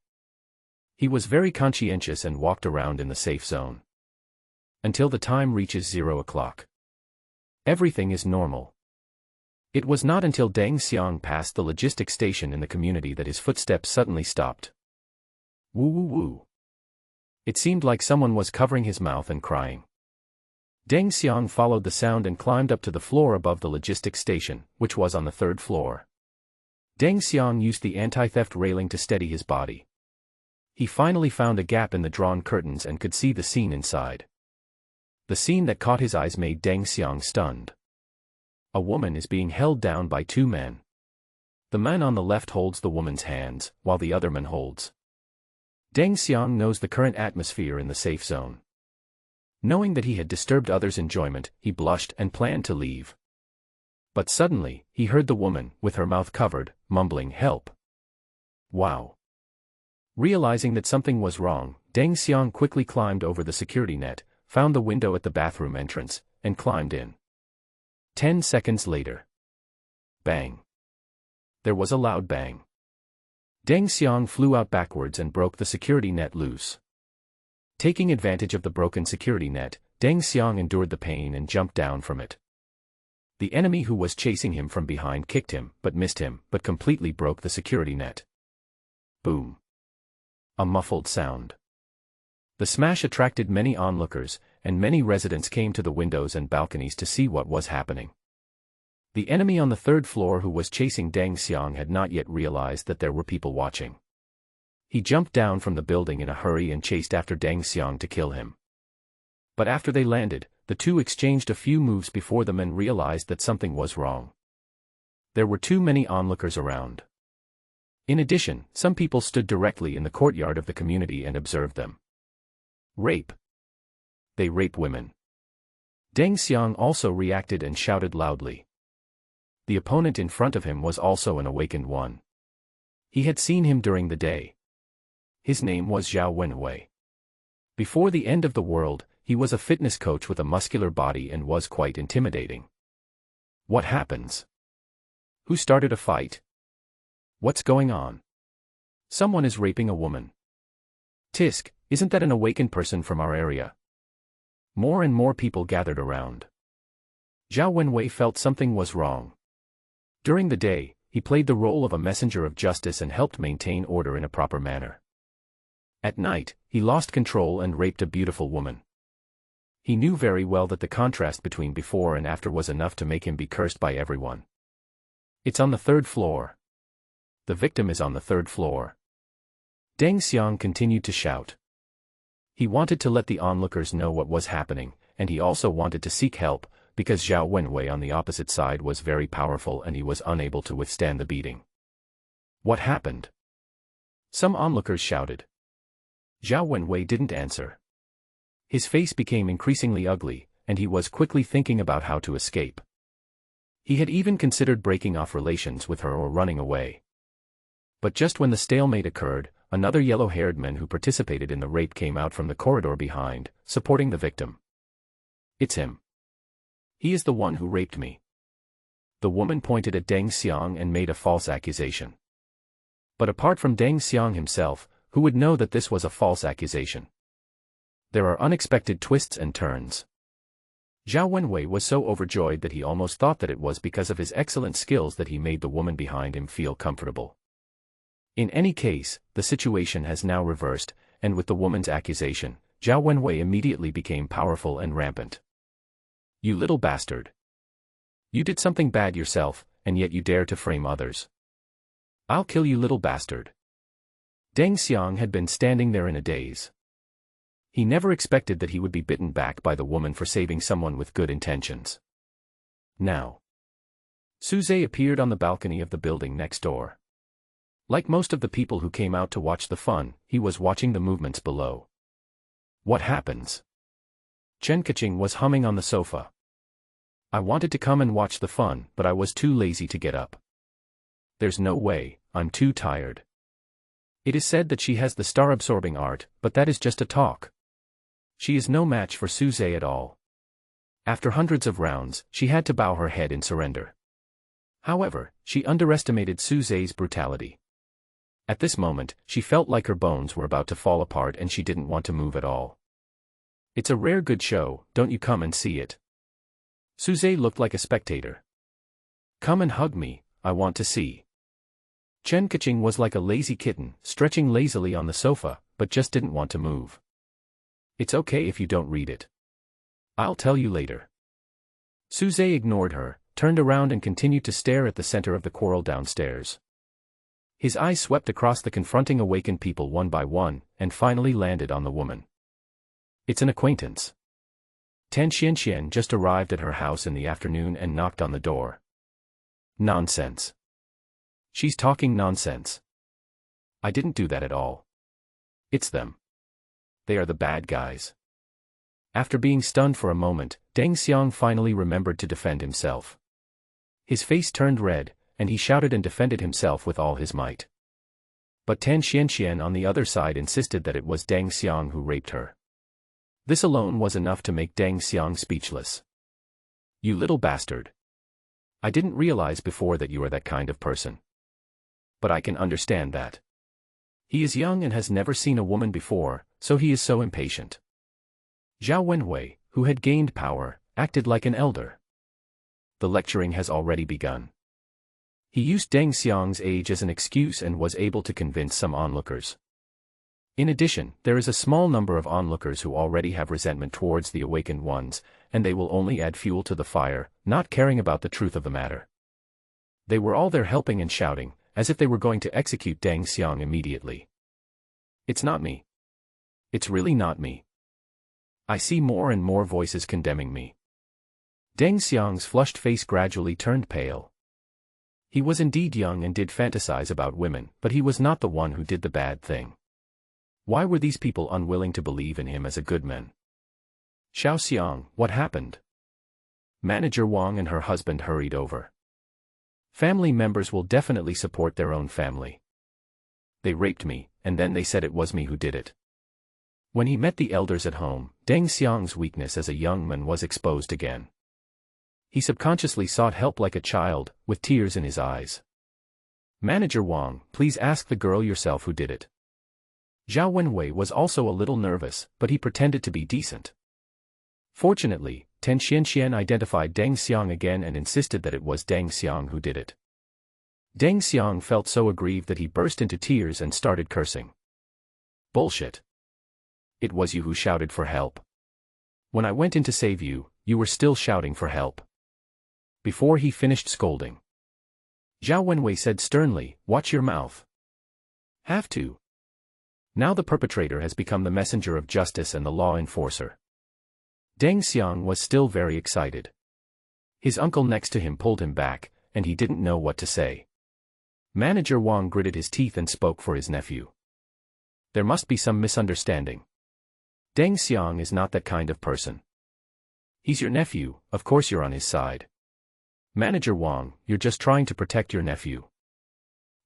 He was very conscientious and walked around in the safe zone. Until the time reaches 0 o'clock. Everything is normal. It was not until Deng Xiang passed the logistics station in the community that his footsteps suddenly stopped. Woo woo woo. It seemed like someone was covering his mouth and crying. Deng Xiang followed the sound and climbed up to the floor above the logistics station, which was on the 3rd floor. Deng Xiang used the anti-theft railing to steady his body. He finally found a gap in the drawn curtains and could see the scene inside. The scene that caught his eyes made Deng Xiang stunned. A woman is being held down by 2 men. The man on the left holds the woman's hands, while the other man holds. Deng Xiang knows the current atmosphere in the safe zone. Knowing that he had disturbed others' enjoyment, he blushed and planned to leave. But suddenly, he heard the woman, with her mouth covered, mumbling help. Wow. Realizing that something was wrong, Deng Xiang quickly climbed over the security net, found the window at the bathroom entrance, and climbed in. 10 seconds later. Bang. There was a loud bang. Deng Xiang flew out backwards and broke the security net loose. Taking advantage of the broken security net, Deng Xiang endured the pain and jumped down from it. The enemy who was chasing him from behind kicked him, but missed him, but completely broke the security net. Boom. A muffled sound. The smash attracted many onlookers, and many residents came to the windows and balconies to see what was happening. The enemy on the 3rd floor who was chasing Deng Xiang had not yet realized that there were people watching. He jumped down from the building in a hurry and chased after Deng Xiang to kill him. But after they landed, the two exchanged a few moves before the men realized that something was wrong. There were too many onlookers around. In addition, some people stood directly in the courtyard of the community and observed them. Rape. They rape women. Deng Xiang also reacted and shouted loudly. The opponent in front of him was also an awakened one. He had seen him during the day. His name was Zhao Wenhui. Before the end of the world, he was a fitness coach with a muscular body and was quite intimidating. What happens? Who started a fight? What's going on? Someone is raping a woman. Tisk, isn't that an awakened person from our area? More and more people gathered around. Zhao Wenhui felt something was wrong. During the day, he played the role of a messenger of justice and helped maintain order in a proper manner. At night, he lost control and raped a beautiful woman. He knew very well that the contrast between before and after was enough to make him be cursed by everyone. It's on the 3rd floor. The victim is on the 3rd floor. Deng Xiang continued to shout. He wanted to let the onlookers know what was happening, and he also wanted to seek help, because Zhao Wenwei on the opposite side was very powerful and he was unable to withstand the beating. What happened? Some onlookers shouted. Zhao Wenwei didn't answer. His face became increasingly ugly, and he was quickly thinking about how to escape. He had even considered breaking off relations with her or running away. But just when the stalemate occurred, another yellow-haired man who participated in the rape came out from the corridor behind, supporting the victim. It's him. He is the one who raped me. The woman pointed at Deng Xiang and made a false accusation. But apart from Deng Xiang himself, who would know that this was a false accusation? There are unexpected twists and turns. Zhao Wenwei was so overjoyed that he almost thought that it was because of his excellent skills that he made the woman behind him feel comfortable. In any case, the situation has now reversed, and with the woman's accusation, Zhao Wenwei immediately became powerful and rampant. You little bastard. You did something bad yourself, and yet you dare to frame others. I'll kill you, little bastard. Deng Xiang had been standing there in a daze. He never expected that he would be bitten back by the woman for saving someone with good intentions. Now, Su Zhe appeared on the balcony of the building next door. Like most of the people who came out to watch the fun, he was watching the movements below. What happens? Chen Kaching was humming on the sofa. I wanted to come and watch the fun, but I was too lazy to get up. There's no way, I'm too tired. It is said that she has the star-absorbing art, but that is just a talk. She is no match for Su Zhe at all. After hundreds of rounds, she had to bow her head in surrender. However, she underestimated Su Zhe's brutality. At this moment, she felt like her bones were about to fall apart and she didn't want to move at all. It's a rare good show, don't you come and see it? Su Zhe looked like a spectator. Come and hug me, I want to see. Chen Kaching was like a lazy kitten, stretching lazily on the sofa, but just didn't want to move. It's okay if you don't read it. I'll tell you later. Su Zhe ignored her, turned around and continued to stare at the center of the quarrel downstairs. His eyes swept across the confronting awakened people one by one, and finally landed on the woman. It's an acquaintance. Tan Xianxian just arrived at her house in the afternoon and knocked on the door. Nonsense. She's talking nonsense. I didn't do that at all. It's them. They are the bad guys. After being stunned for a moment, Deng Xiang finally remembered to defend himself. His face turned red, and he shouted and defended himself with all his might. But Tan Xianxian on the other side insisted that it was Deng Xiang who raped her. This alone was enough to make Deng Xiang speechless. You little bastard. I didn't realize before that you are that kind of person. But I can understand that. He is young and has never seen a woman before, so he is so impatient. Zhao Wenwei, who had gained power, acted like an elder. The lecturing has already begun. He used Deng Xiang's age as an excuse and was able to convince some onlookers. In addition, there is a small number of onlookers who already have resentment towards the awakened ones, and they will only add fuel to the fire, not caring about the truth of the matter. They were all there helping and shouting, as if they were going to execute Deng Xiang immediately. It's not me. It's really not me. I see more and more voices condemning me. Deng Xiang's flushed face gradually turned pale. He was indeed young and did fantasize about women, but he was not the one who did the bad thing. Why were these people unwilling to believe in him as a good man? Xiao Xiang, what happened? Manager Wang and her husband hurried over. Family members will definitely support their own family. They raped me, and then they said it was me who did it. When he met the elders at home, Deng Xiang's weakness as a young man was exposed again. He subconsciously sought help like a child, with tears in his eyes. Manager Wang, please ask the girl yourself who did it. Zhao Wenwei was also a little nervous, but he pretended to be decent. Fortunately, Tan Xianxian identified Deng Xiang again and insisted that it was Deng Xiang who did it. Deng Xiang felt so aggrieved that he burst into tears and started cursing. Bullshit. It was you who shouted for help. When I went in to save you, you were still shouting for help. Before he finished scolding, Zhao Wenwei said sternly, "Watch your mouth." Have to. Now the perpetrator has become the messenger of justice and the law enforcer. Deng Xiang was still very excited. His uncle next to him pulled him back, and he didn't know what to say. Manager Wang gritted his teeth and spoke for his nephew. There must be some misunderstanding. Deng Xiang is not that kind of person. He's your nephew, of course you're on his side. Manager Wang, you're just trying to protect your nephew.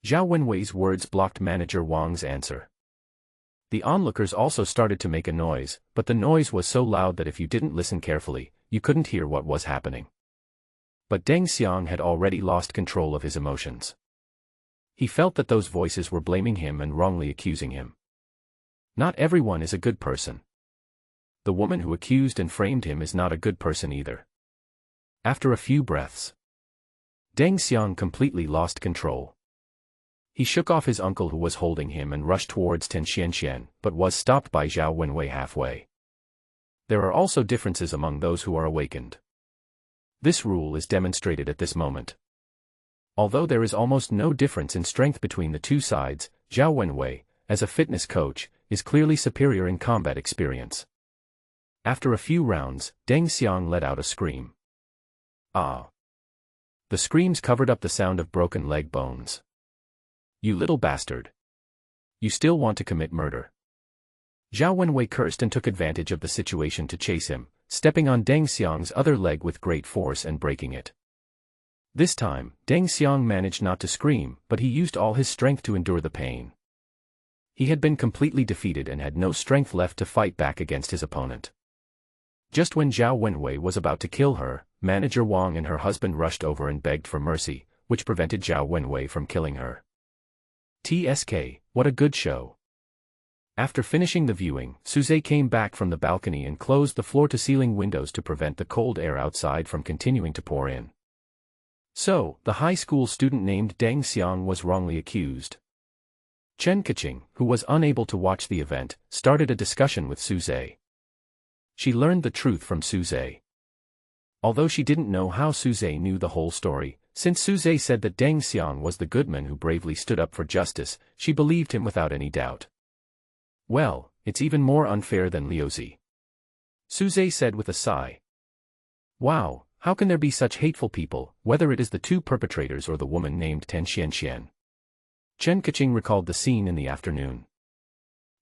Zhao Wenwei's words blocked Manager Wang's answer. The onlookers also started to make a noise, but the noise was so loud that if you didn't listen carefully, you couldn't hear what was happening. But Deng Xiang had already lost control of his emotions. He felt that those voices were blaming him and wrongly accusing him. Not everyone is a good person. The woman who accused and framed him is not a good person either. After a few breaths, Deng Xiang completely lost control. He shook off his uncle who was holding him and rushed towards Ten Xianxian, but was stopped by Zhao Wenwei halfway. There are also differences among those who are awakened. This rule is demonstrated at this moment. Although there is almost no difference in strength between the two sides, Zhao Wenwei, as a fitness coach, is clearly superior in combat experience. After a few rounds, Deng Xiang let out a scream. Ah! The screams covered up the sound of broken leg bones. You little bastard! You still want to commit murder? Zhao Wenwei cursed and took advantage of the situation to chase him, stepping on Deng Xiang's other leg with great force and breaking it. This time, Deng Xiang managed not to scream, but he used all his strength to endure the pain. He had been completely defeated and had no strength left to fight back against his opponent. Just when Zhao Wenwei was about to kill her, Manager Wang and her husband rushed over and begged for mercy, which prevented Zhao Wenwei from killing her. TSK, what a good show. After finishing the viewing, Suze came back from the balcony and closed the floor-to-ceiling windows to prevent the cold air outside from continuing to pour in. So, the high school student named Deng Xiang was wrongly accused. Chen Kaching, who was unable to watch the event, started a discussion with Suze. She learned the truth from Suze. Although she didn't know how Suze knew the whole story, since Suze said that Deng Xiang was the good man who bravely stood up for justice, she believed him without any doubt. Well, it's even more unfair than Liuzi. Suze said with a sigh. Wow, how can there be such hateful people, whether it is the two perpetrators or the woman named Ten Xianxian? Chen Kaching recalled the scene in the afternoon.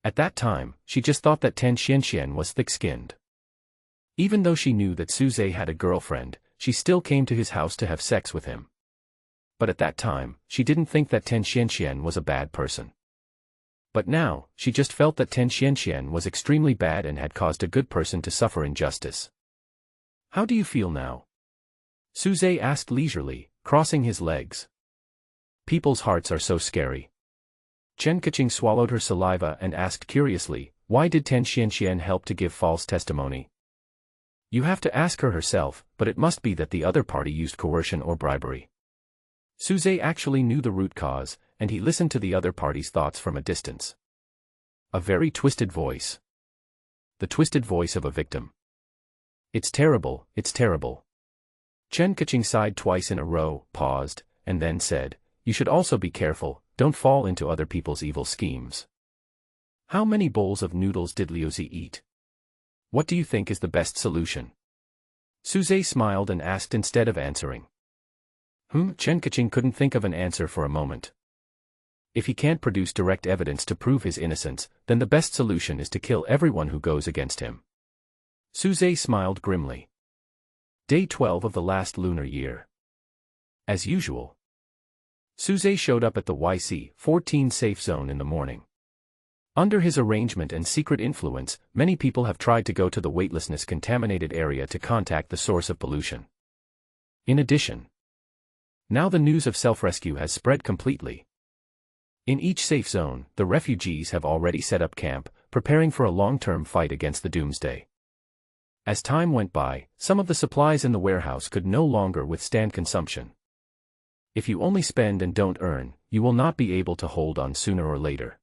At that time, she just thought that Ten Xianxian was thick-skinned. Even though she knew that Suze had a girlfriend, she still came to his house to have sex with him. But at that time, she didn't think that Ten Xianxian was a bad person. But now, she just felt that Ten Xianxian was extremely bad and had caused a good person to suffer injustice. How do you feel now? Suze asked leisurely, crossing his legs. People's hearts are so scary. Chen Kaching swallowed her saliva and asked curiously, why did Ten Xianxian help to give false testimony? You have to ask her herself, but it must be that the other party used coercion or bribery. Suze actually knew the root cause, and he listened to the other party's thoughts from a distance. A very twisted voice. The twisted voice of a victim. It's terrible, it's terrible. Chen Kaching sighed twice in a row, paused, and then said, you should also be careful, don't fall into other people's evil schemes. How many bowls of noodles did Liuzi eat? What do you think is the best solution? Suze smiled and asked instead of answering. Chen Kaching couldn't think of an answer for a moment. If he can't produce direct evidence to prove his innocence, then the best solution is to kill everyone who goes against him. Suze smiled grimly. Day 12 of the last lunar year. As usual, Suze showed up at the YC-14 safe zone in the morning. Under his arrangement and secret influence, many people have tried to go to the weightlessness-contaminated area to contact the source of pollution. In addition, now the news of self-rescue has spread completely. In each safe zone, the refugees have already set up camp, preparing for a long-term fight against the doomsday. As time went by, some of the supplies in the warehouse could no longer withstand consumption. If you only spend and don't earn, you will not be able to hold on sooner or later.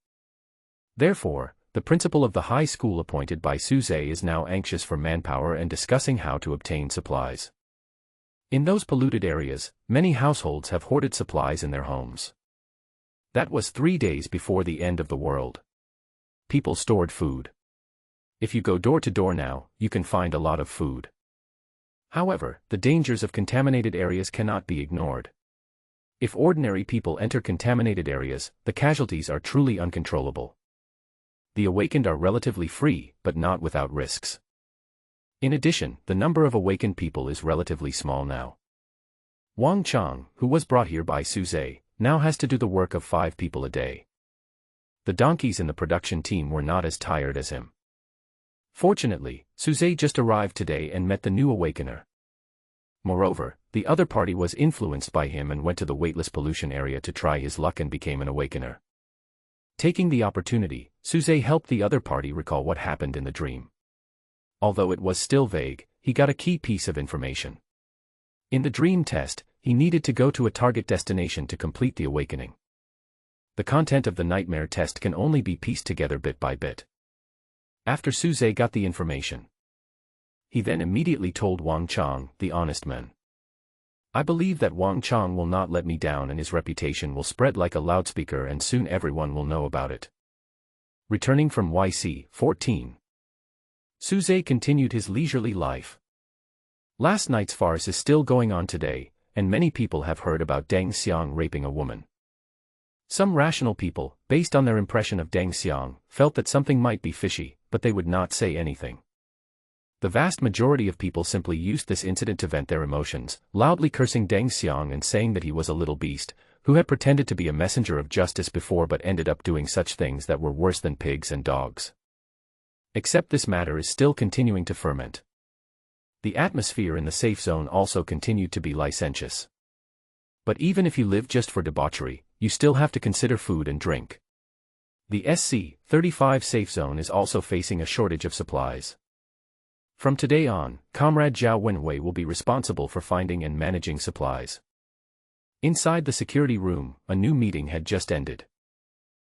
Therefore, the principal of the high school appointed by Suze is now anxious for manpower and discussing how to obtain supplies. In those polluted areas, many households have hoarded supplies in their homes. That was 3 days before the end of the world. People stored food. If you go door to door now, you can find a lot of food. However, the dangers of contaminated areas cannot be ignored. If ordinary people enter contaminated areas, the casualties are truly uncontrollable. The awakened are relatively free, but not without risks. In addition, the number of awakened people is relatively small now. Wang Chang, who was brought here by Suze, now has to do the work of 5 people a day. The donkeys in the production team were not as tired as him. Fortunately, Suze just arrived today and met the new awakener. Moreover, the other party was influenced by him and went to the weightless pollution area to try his luck and became an awakener. Taking the opportunity, Suze helped the other party recall what happened in the dream. Although it was still vague, he got a key piece of information. In the dream test, he needed to go to a target destination to complete the awakening. The content of the nightmare test can only be pieced together bit by bit. After Suze got the information, he then immediately told Wang Chang, the honest man. I believe that Wang Chang will not let me down and his reputation will spread like a loudspeaker and soon everyone will know about it. Returning from YC 14, Suze continued his leisurely life. Last night's farce is still going on today, and many people have heard about Deng Xiang raping a woman. Some rational people, based on their impression of Deng Xiang, felt that something might be fishy, but they would not say anything. The vast majority of people simply used this incident to vent their emotions, loudly cursing Deng Xiang and saying that he was a little beast, who had pretended to be a messenger of justice before but ended up doing such things that were worse than pigs and dogs. Except this matter is still continuing to ferment. The atmosphere in the safe zone also continued to be licentious. But even if you live just for debauchery, you still have to consider food and drink. The SC-35 safe zone is also facing a shortage of supplies. From today on, Comrade Zhao Wenwei will be responsible for finding and managing supplies. Inside the security room, a new meeting had just ended.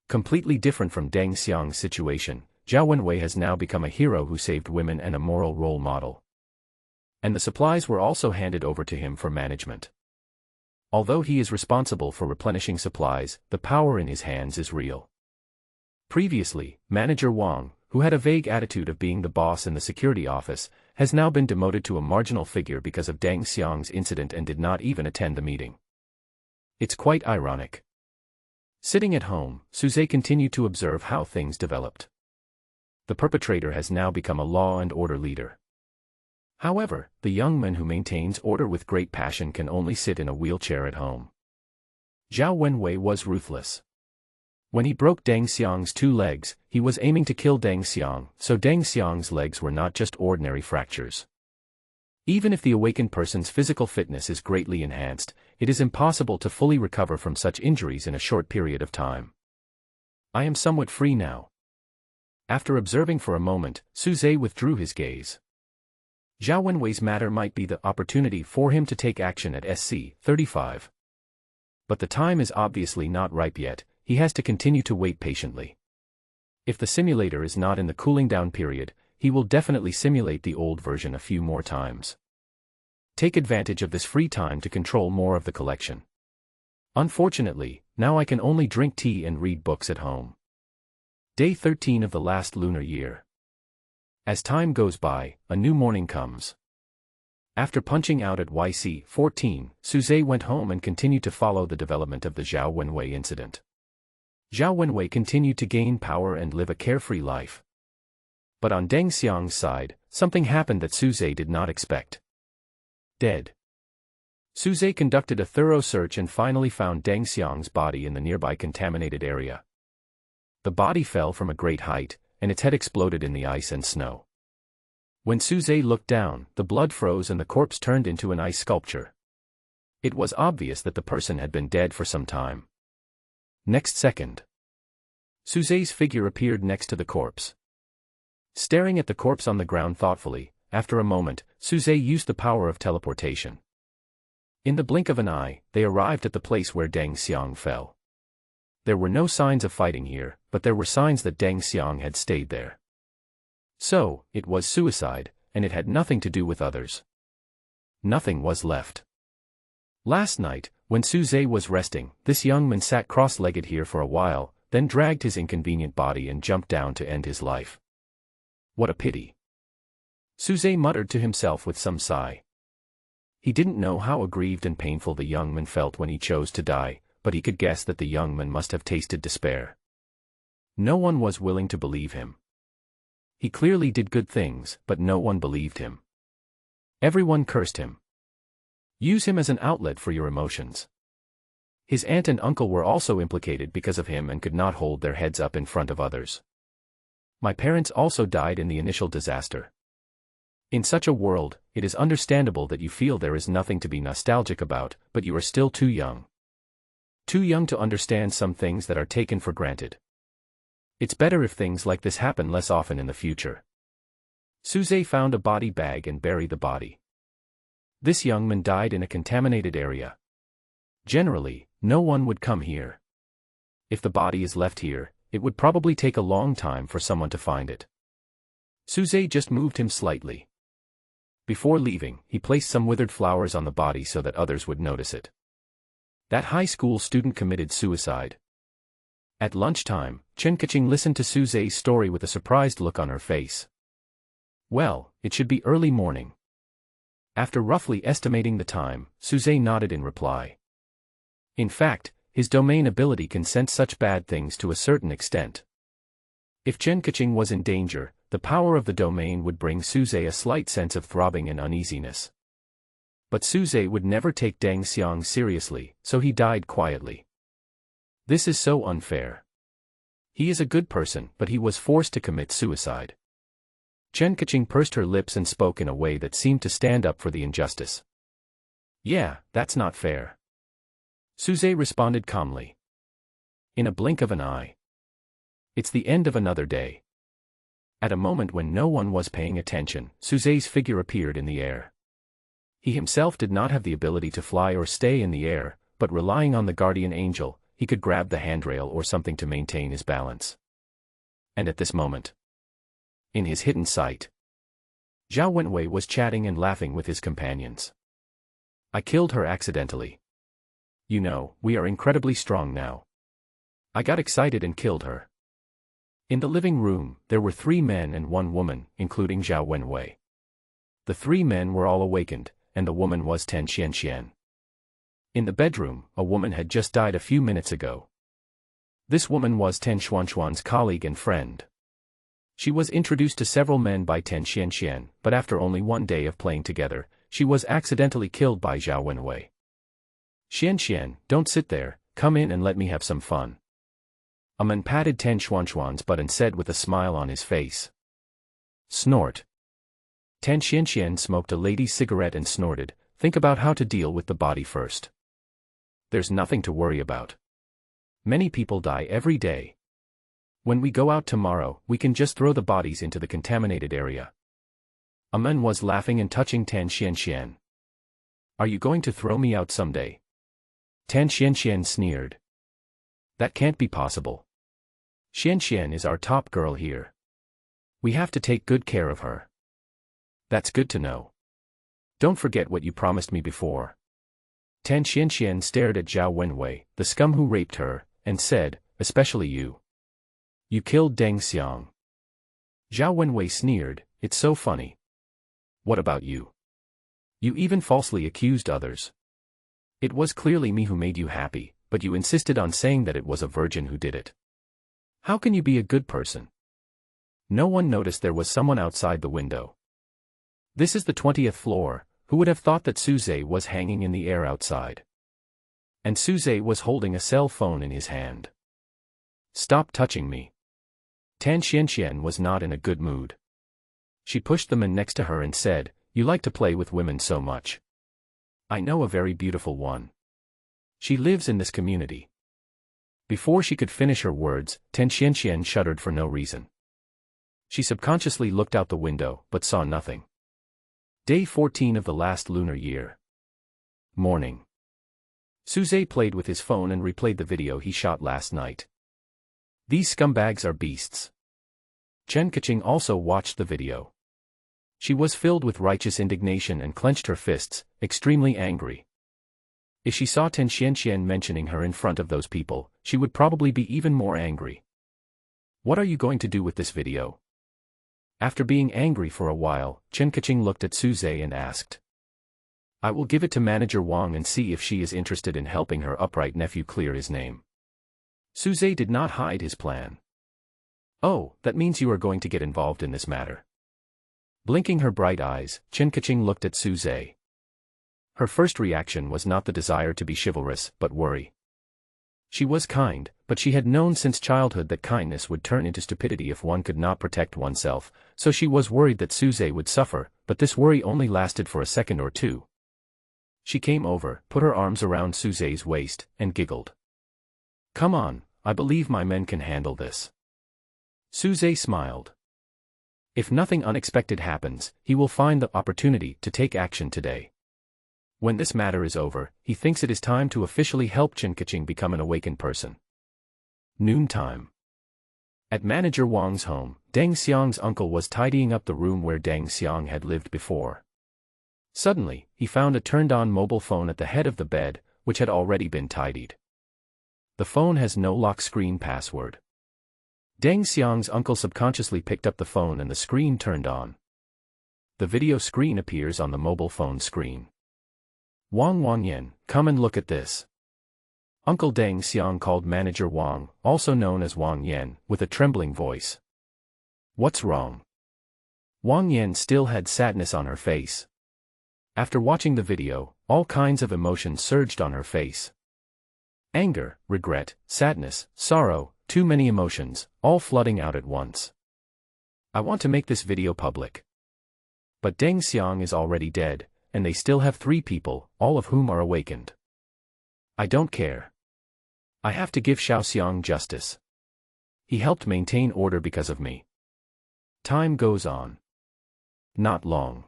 Completely different from Deng Xiang's situation, Zhao Wenwei has now become a hero who saved women and a moral role model. And the supplies were also handed over to him for management. Although he is responsible for replenishing supplies, the power in his hands is real. Previously, Manager Wang, who had a vague attitude of being the boss in the security office, has now been demoted to a marginal figure because of Deng Xiang's incident and did not even attend the meeting. It's quite ironic. Sitting at home, Suze continued to observe how things developed. The perpetrator has now become a law and order leader. However, the young man who maintains order with great passion can only sit in a wheelchair at home. Zhao Wenwei was ruthless. When he broke Deng Xiang's 2 legs, he was aiming to kill Deng Xiang, so Deng Xiang's legs were not just ordinary fractures. Even if the awakened person's physical fitness is greatly enhanced, it is impossible to fully recover from such injuries in a short period of time. I am somewhat free now. After observing for a moment, Suze withdrew his gaze. Zhao Wenwei's matter might be the opportunity for him to take action at SC-35. But the time is obviously not ripe yet. He has to continue to wait patiently. If the simulator is not in the cooling down period, he will definitely simulate the old version a few more times. Take advantage of this free time to control more of the collection. Unfortunately, now I can only drink tea and read books at home. Day 13 of the last lunar year. As time goes by, a new morning comes. After punching out at YC 14, Suze went home and continued to follow the development of the Zhao Wenwei incident. Zhao Wenwei continued to gain power and live a carefree life. But on Deng Xiang's side, something happened that Suze did not expect. Dead. Suze conducted a thorough search and finally found Deng Xiang's body in the nearby contaminated area. The body fell from a great height, and its head exploded in the ice and snow. When Suze looked down, the blood froze and the corpse turned into an ice sculpture. It was obvious that the person had been dead for some time. Next second, Suze's figure appeared next to the corpse. Staring at the corpse on the ground thoughtfully, after a moment, Suze used the power of teleportation. In the blink of an eye, they arrived at the place where Deng Xiang fell. There were no signs of fighting here, but there were signs that Deng Xiang had stayed there. So, it was suicide, and it had nothing to do with others. Nothing was left. Last night, when Su Zhe was resting, this young man sat cross-legged here for a while, then dragged his inconvenient body and jumped down to end his life. What a pity. Su Zhe muttered to himself with some sigh. He didn't know how aggrieved and painful the young man felt when he chose to die, but he could guess that the young man must have tasted despair. No one was willing to believe him. He clearly did good things, but no one believed him. Everyone cursed him. Use him as an outlet for your emotions. His aunt and uncle were also implicated because of him and could not hold their heads up in front of others. My parents also died in the initial disaster. In such a world, it is understandable that you feel there is nothing to be nostalgic about, but you are still too young. Too young to understand some things that are taken for granted. It's better if things like this happen less often in the future. Su Zhe found a body bag and buried the body. This young man died in a contaminated area. Generally, no one would come here. If the body is left here, it would probably take a long time for someone to find it. Su Zhe just moved him slightly. Before leaving, he placed some withered flowers on the body so that others would notice it. That high school student committed suicide. At lunchtime, Chen Kaching listened to Su Zhe's story with a surprised look on her face. Well, it should be early morning. After roughly estimating the time, Su Zhe nodded in reply. In fact, his domain ability can sense such bad things to a certain extent. If Chen Kaching was in danger, the power of the domain would bring Su Zhe a slight sense of throbbing and uneasiness. But Su Zhe would never take Deng Xiang seriously, so he died quietly. This is so unfair. He is a good person, but he was forced to commit suicide. Chen Kaching pursed her lips and spoke in a way that seemed to stand up for the injustice. Yeah, that's not fair. Su Zhe responded calmly. In a blink of an eye. It's the end of another day. At a moment when no one was paying attention, Su Zhe's figure appeared in the air. He himself did not have the ability to fly or stay in the air, but relying on the guardian angel, he could grab the handrail or something to maintain his balance. And at this moment, in his hidden sight, Zhao Wenwei was chatting and laughing with his companions. I killed her accidentally. You know, we are incredibly strong now. I got excited and killed her. In the living room, there were 3 men and 1 woman, including Zhao Wenwei. The 3 men were all awakened, and the woman was Ten Xianxian. In the bedroom, a woman had just died a few minutes ago. This woman was Ten Xuanxuan's colleague and friend. She was introduced to several men by Ten Xianxian, but after only 1 day of playing together, she was accidentally killed by Zhao Wenwei. Xianxian, don't sit there, come in and let me have some fun. A man patted Ten Xuanxuan's butt and said with a smile on his face. Snort. Ten Xianxian smoked a lady's cigarette and snorted, think about how to deal with the body first. There's nothing to worry about. Many people die every day. When we go out tomorrow, we can just throw the bodies into the contaminated area. A man was laughing and touching Tan Xianxian. Are you going to throw me out someday? Tan Xianxian sneered. That can't be possible. Xianxian is our top girl here. We have to take good care of her. That's good to know. Don't forget what you promised me before. Tan Xianxian stared at Zhao Wenwei, the scum who raped her, and said, especially you. You killed Deng Xiang. Zhao Wenwei sneered, it's so funny. What about you? You even falsely accused others. It was clearly me who made you happy, but you insisted on saying that it was a virgin who did it. How can you be a good person? No one noticed there was someone outside the window. This is the 20th floor, who would have thought that Su Zhe was hanging in the air outside? And Su Zhe was holding a cell phone in his hand. Stop touching me. Tan Xianxian was not in a good mood. She pushed the man next to her and said, you like to play with women so much. I know a very beautiful one. She lives in this community. Before she could finish her words, Tan Xianxian shuddered for no reason. She subconsciously looked out the window, but saw nothing. Day 14 of the last lunar year. Morning. Suze played with his phone and replayed the video he shot last night. These scumbags are beasts. Chen Kaching also watched the video. She was filled with righteous indignation and clenched her fists, extremely angry. If she saw Ten Xianxian mentioning her in front of those people, she would probably be even more angry. What are you going to do with this video? After being angry for a while, Chen Kaching looked at Suze and asked. I will give it to Manager Wang and see if she is interested in helping her upright nephew clear his name. Suze did not hide his plan. Oh, that means you are going to get involved in this matter. Blinking her bright eyes, Chen Kaching looked at Suze. Her first reaction was not the desire to be chivalrous, but worry. She was kind, but she had known since childhood that kindness would turn into stupidity if one could not protect oneself, so she was worried that Suze would suffer, but this worry only lasted for a second or two. She came over, put her arms around Suze's waist, and giggled. Come on, I believe my men can handle this. Suze smiled. If nothing unexpected happens, he will find the opportunity to take action today. When this matter is over, he thinks it is time to officially help Chen Kaching become an awakened person. Noontime. At Manager Wang's home, Deng Xiang's uncle was tidying up the room where Deng Xiang had lived before. Suddenly, he found a turned-on mobile phone at the head of the bed, which had already been tidied. The phone has no lock screen password. Deng Xiang's uncle subconsciously picked up the phone and the screen turned on. The video screen appears on the mobile phone screen. Wang Yan, come and look at this. Uncle Deng Xiang called Manager Wang, also known as Wang Yan, with a trembling voice. What's wrong? Wang Yan still had sadness on her face. After watching the video, all kinds of emotions surged on her face. Anger, regret, sadness, sorrow, too many emotions, all flooding out at once. I want to make this video public. But Deng Xiang is already dead, and they still have 3 people, all of whom are awakened. I don't care. I have to give Xiaoxiang justice. He helped maintain order because of me. Time goes on. Not long.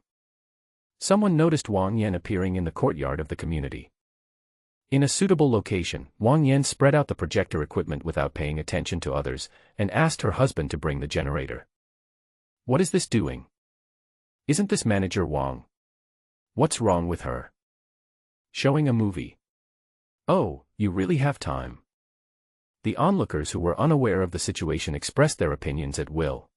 Someone noticed Wang Yan appearing in the courtyard of the community. In a suitable location, Wang Yan spread out the projector equipment without paying attention to others, and asked her husband to bring the generator. What is this doing? Isn't this Manager Wang? What's wrong with her? Showing a movie. Oh, you really have time. The onlookers who were unaware of the situation expressed their opinions at will.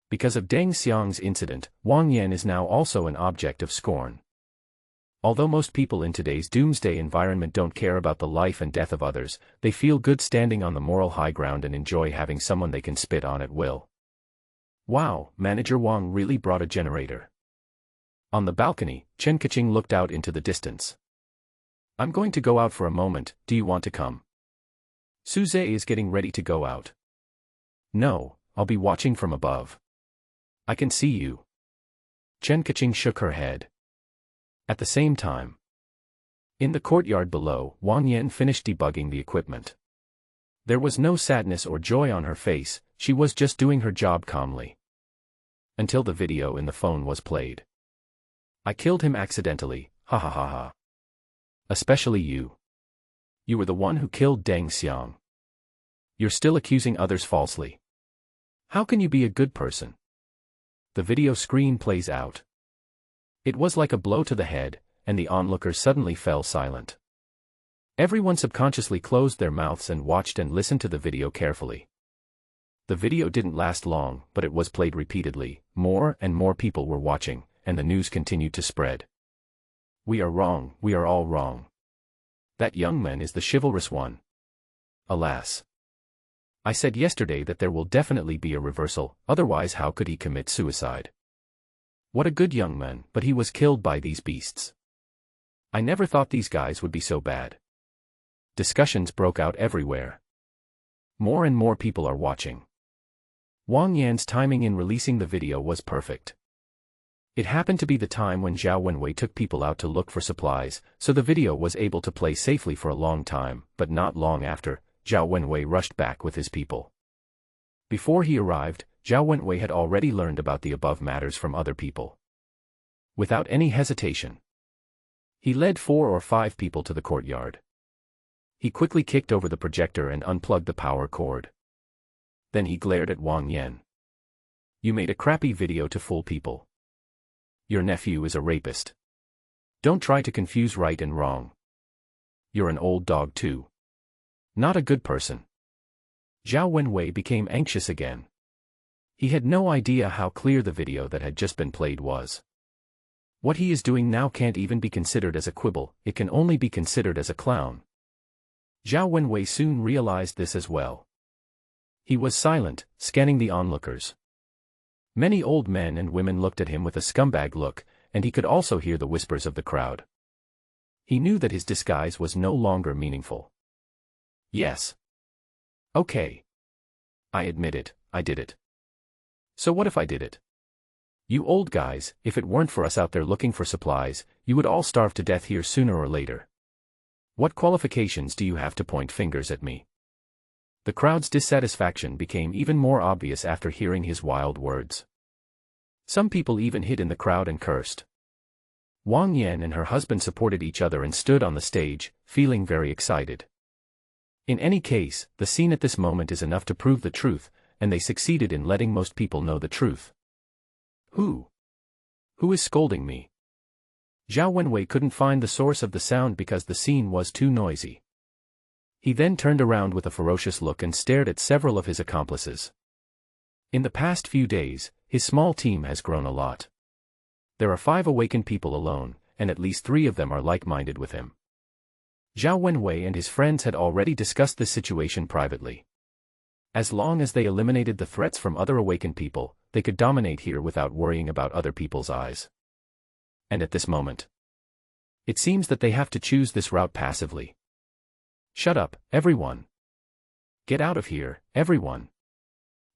Because of Deng Xiang's incident, Wang Yan is now also an object of scorn. Although most people in today's doomsday environment don't care about the life and death of others, they feel good standing on the moral high ground and enjoy having someone they can spit on at will. Wow, Manager Wang really brought a generator. On the balcony, Chen Kaching looked out into the distance. I'm going to go out for a moment, do you want to come? Suze is getting ready to go out. No, I'll be watching from above. I can see you. Chen Kaching shook her head. At the same time, in the courtyard below, Wang Yan finished debugging the equipment. There was no sadness or joy on her face, she was just doing her job calmly. Until the video in the phone was played. I killed him accidentally, ha ha ha ha. Especially you. You were the one who killed Deng Xiang. You're still accusing others falsely. How can you be a good person? The video screen plays out. It was like a blow to the head, and the onlookers suddenly fell silent. Everyone subconsciously closed their mouths and watched and listened to the video carefully. The video didn't last long, but it was played repeatedly, more and more people were watching, and the news continued to spread. We are wrong, we are all wrong. That young man is the chivalrous one. Alas. I said yesterday that there will definitely be a reversal, otherwise how could he commit suicide? What a good young man, but he was killed by these beasts. I never thought these guys would be so bad. Discussions broke out everywhere. More and more people are watching. Wang Yan's timing in releasing the video was perfect. It happened to be the time when Zhao Wenwei took people out to look for supplies, so the video was able to play safely for a long time, but not long after, Zhao Wenwei rushed back with his people. Before he arrived, Zhao Wenwei had already learned about the above matters from other people. Without any hesitation, he led 4 or 5 people to the courtyard. He quickly kicked over the projector and unplugged the power cord. Then he glared at Wang Yan. You made a crappy video to fool people. Your nephew is a rapist. Don't try to confuse right and wrong. You're an old dog too. Not a good person. Zhao Wenwei became anxious again. He had no idea how clear the video that had just been played was. What he is doing now can't even be considered as a quibble, it can only be considered as a clown. Zhao Wenwei soon realized this as well. He was silent, scanning the onlookers. Many old men and women looked at him with a scumbag look, and he could also hear the whispers of the crowd. He knew that his disguise was no longer meaningful. Yes. Okay. I admit it, I did it. So what if I did it? You old guys, if it weren't for us out there looking for supplies, you would all starve to death here sooner or later. What qualifications do you have to point fingers at me? The crowd's dissatisfaction became even more obvious after hearing his wild words. Some people even hid in the crowd and cursed. Wang Yan and her husband supported each other and stood on the stage, feeling very excited. In any case, the scene at this moment is enough to prove the truth, and they succeeded in letting most people know the truth. Who is scolding me? Zhao Wenwei couldn't find the source of the sound because the scene was too noisy. He then turned around with a ferocious look and stared at several of his accomplices. In the past few days, his small team has grown a lot. There are 5 awakened people alone, and at least 3 of them are like-minded with him. Zhao Wenwei and his friends had already discussed this situation privately. As long as they eliminated the threats from other awakened people, they could dominate here without worrying about other people's eyes. And at this moment, it seems that they have to choose this route passively. Shut up, everyone. Get out of here, everyone.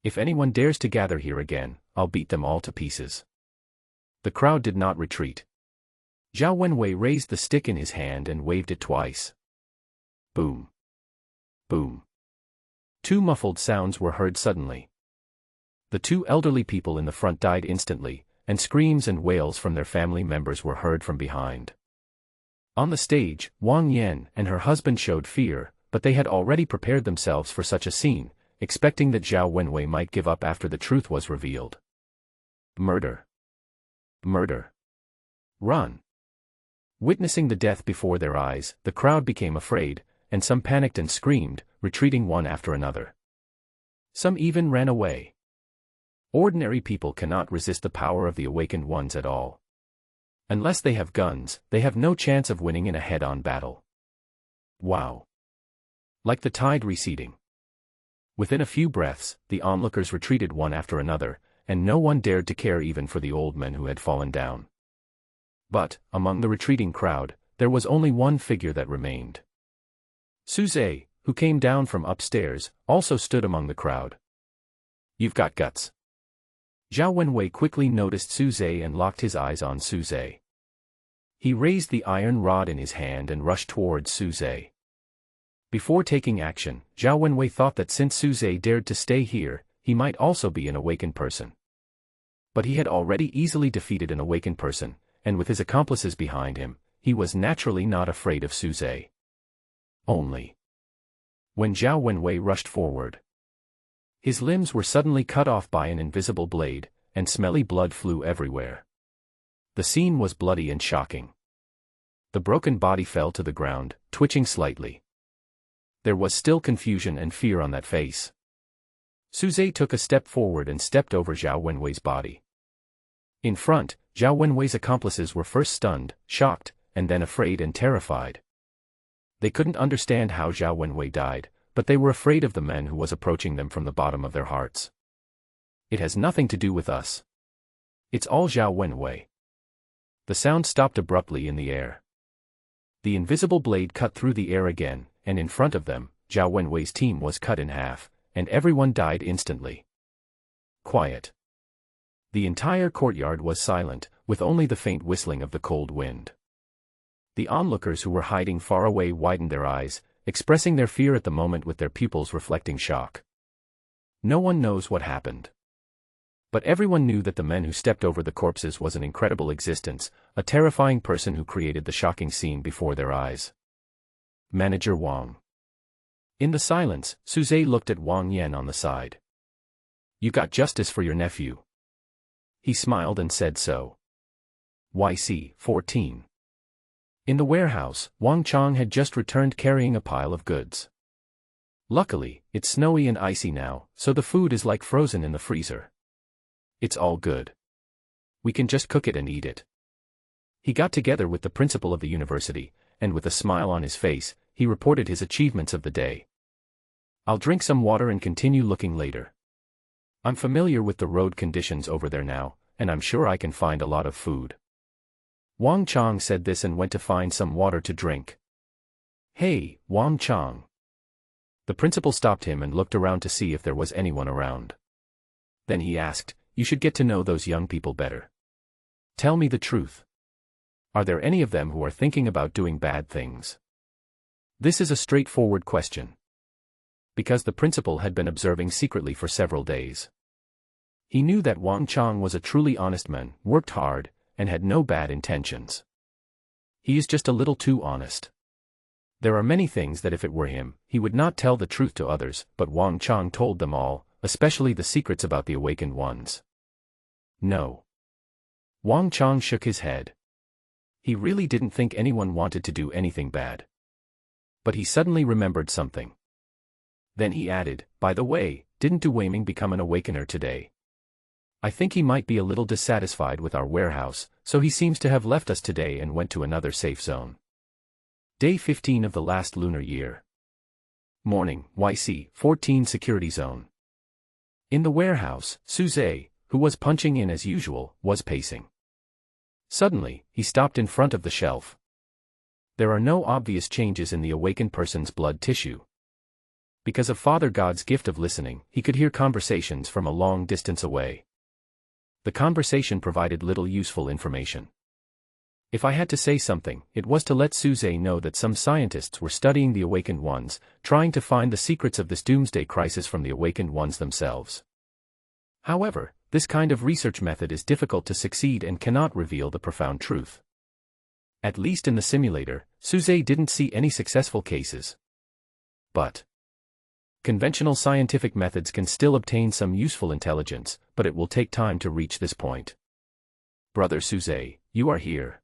If anyone dares to gather here again, I'll beat them all to pieces. The crowd did not retreat. Zhao Wenwei raised the stick in his hand and waved it twice. Boom. Boom. 2 muffled sounds were heard suddenly. The 2 elderly people in the front died instantly, and screams and wails from their family members were heard from behind. On the stage, Wang Yan and her husband showed fear, but they had already prepared themselves for such a scene, expecting that Zhao Wenwei might give up after the truth was revealed. Murder. Murder. Run. Witnessing the death before their eyes, the crowd became afraid, and some panicked and screamed, retreating one after another. Some even ran away. Ordinary people cannot resist the power of the awakened ones at all. Unless they have guns, they have no chance of winning in a head-on battle. Wow. Like the tide receding. Within a few breaths, the onlookers retreated one after another, and no one dared to care even for the old men who had fallen down. But, among the retreating crowd, there was only one figure that remained. Su Zhe, who came down from upstairs, also stood among the crowd. You've got guts. Zhao Wenwei quickly noticed Su Zhe and locked his eyes on Su Zhe. He raised the iron rod in his hand and rushed towards Su Zhe. Before taking action, Zhao Wenwei thought that since Su Zhe dared to stay here, he might also be an awakened person. But he had already easily defeated an awakened person, and with his accomplices behind him, he was naturally not afraid of Su Zhe. Only when Zhao Wenwei rushed forward, his limbs were suddenly cut off by an invisible blade, and smelly blood flew everywhere. The scene was bloody and shocking. The broken body fell to the ground, twitching slightly. There was still confusion and fear on that face. Su Zhe took a step forward and stepped over Zhao Wenwei's body. In front, Zhao Wenwei's accomplices were first stunned, shocked, and then afraid and terrified. They couldn't understand how Zhao Wenwei died, but they were afraid of the man who was approaching them from the bottom of their hearts. It has nothing to do with us. It's all Zhao Wenwei. The sound stopped abruptly in the air. The invisible blade cut through the air again, and in front of them, Zhao Wenwei's team was cut in half, and everyone died instantly. Quiet. The entire courtyard was silent, with only the faint whistling of the cold wind. The onlookers who were hiding far away widened their eyes, expressing their fear at the moment with their pupils reflecting shock. No one knows what happened. But everyone knew that the man who stepped over the corpses was an incredible existence, a terrifying person who created the shocking scene before their eyes. Manager Wang. In the silence, Suze looked at Wang Yan on the side. "You got justice for your nephew." He smiled and said so. YC 14. In the warehouse, Wang Chang had just returned carrying a pile of goods. Luckily, it's snowy and icy now, so the food is like frozen in the freezer. It's all good. We can just cook it and eat it. He got together with the principal of the university, and with a smile on his face, he reported his achievements of the day. "I'll drink some water and continue looking later. I'm familiar with the road conditions over there now, and I'm sure I can find a lot of food." Wang Chang said this and went to find some water to drink. "Hey, Wang Chang." The principal stopped him and looked around to see if there was anyone around. Then he asked, "You should get to know those young people better. Tell me the truth. Are there any of them who are thinking about doing bad things?" This is a straightforward question. Because the principal had been observing secretly for several days. He knew that Wang Chang was a truly honest man, worked hard, and had no bad intentions. He is just a little too honest. There are many things that if it were him, he would not tell the truth to others, but Wang Chang told them all, especially the secrets about the awakened ones. No. Wang Chang shook his head. He really didn't think anyone wanted to do anything bad. But he suddenly remembered something. Then he added, "By the way, didn't Du Weiming become an awakener today? I think he might be a little dissatisfied with our warehouse, so he seems to have left us today and went to another safe zone." Day 15 of the last lunar year. Morning, YC 14 security zone. In the warehouse, Suze, who was punching in as usual, was pacing. Suddenly, he stopped in front of the shelf. There are no obvious changes in the awakened person's blood tissue. Because of Father God's gift of listening, he could hear conversations from a long distance away. The conversation provided little useful information. If I had to say something, it was to let Suze know that some scientists were studying the awakened ones, trying to find the secrets of this doomsday crisis from the awakened ones themselves. However, this kind of research method is difficult to succeed and cannot reveal the profound truth. At least in the simulator, Suze didn't see any successful cases. But conventional scientific methods can still obtain some useful intelligence, but it will take time to reach this point. "Brother Suze, you are here.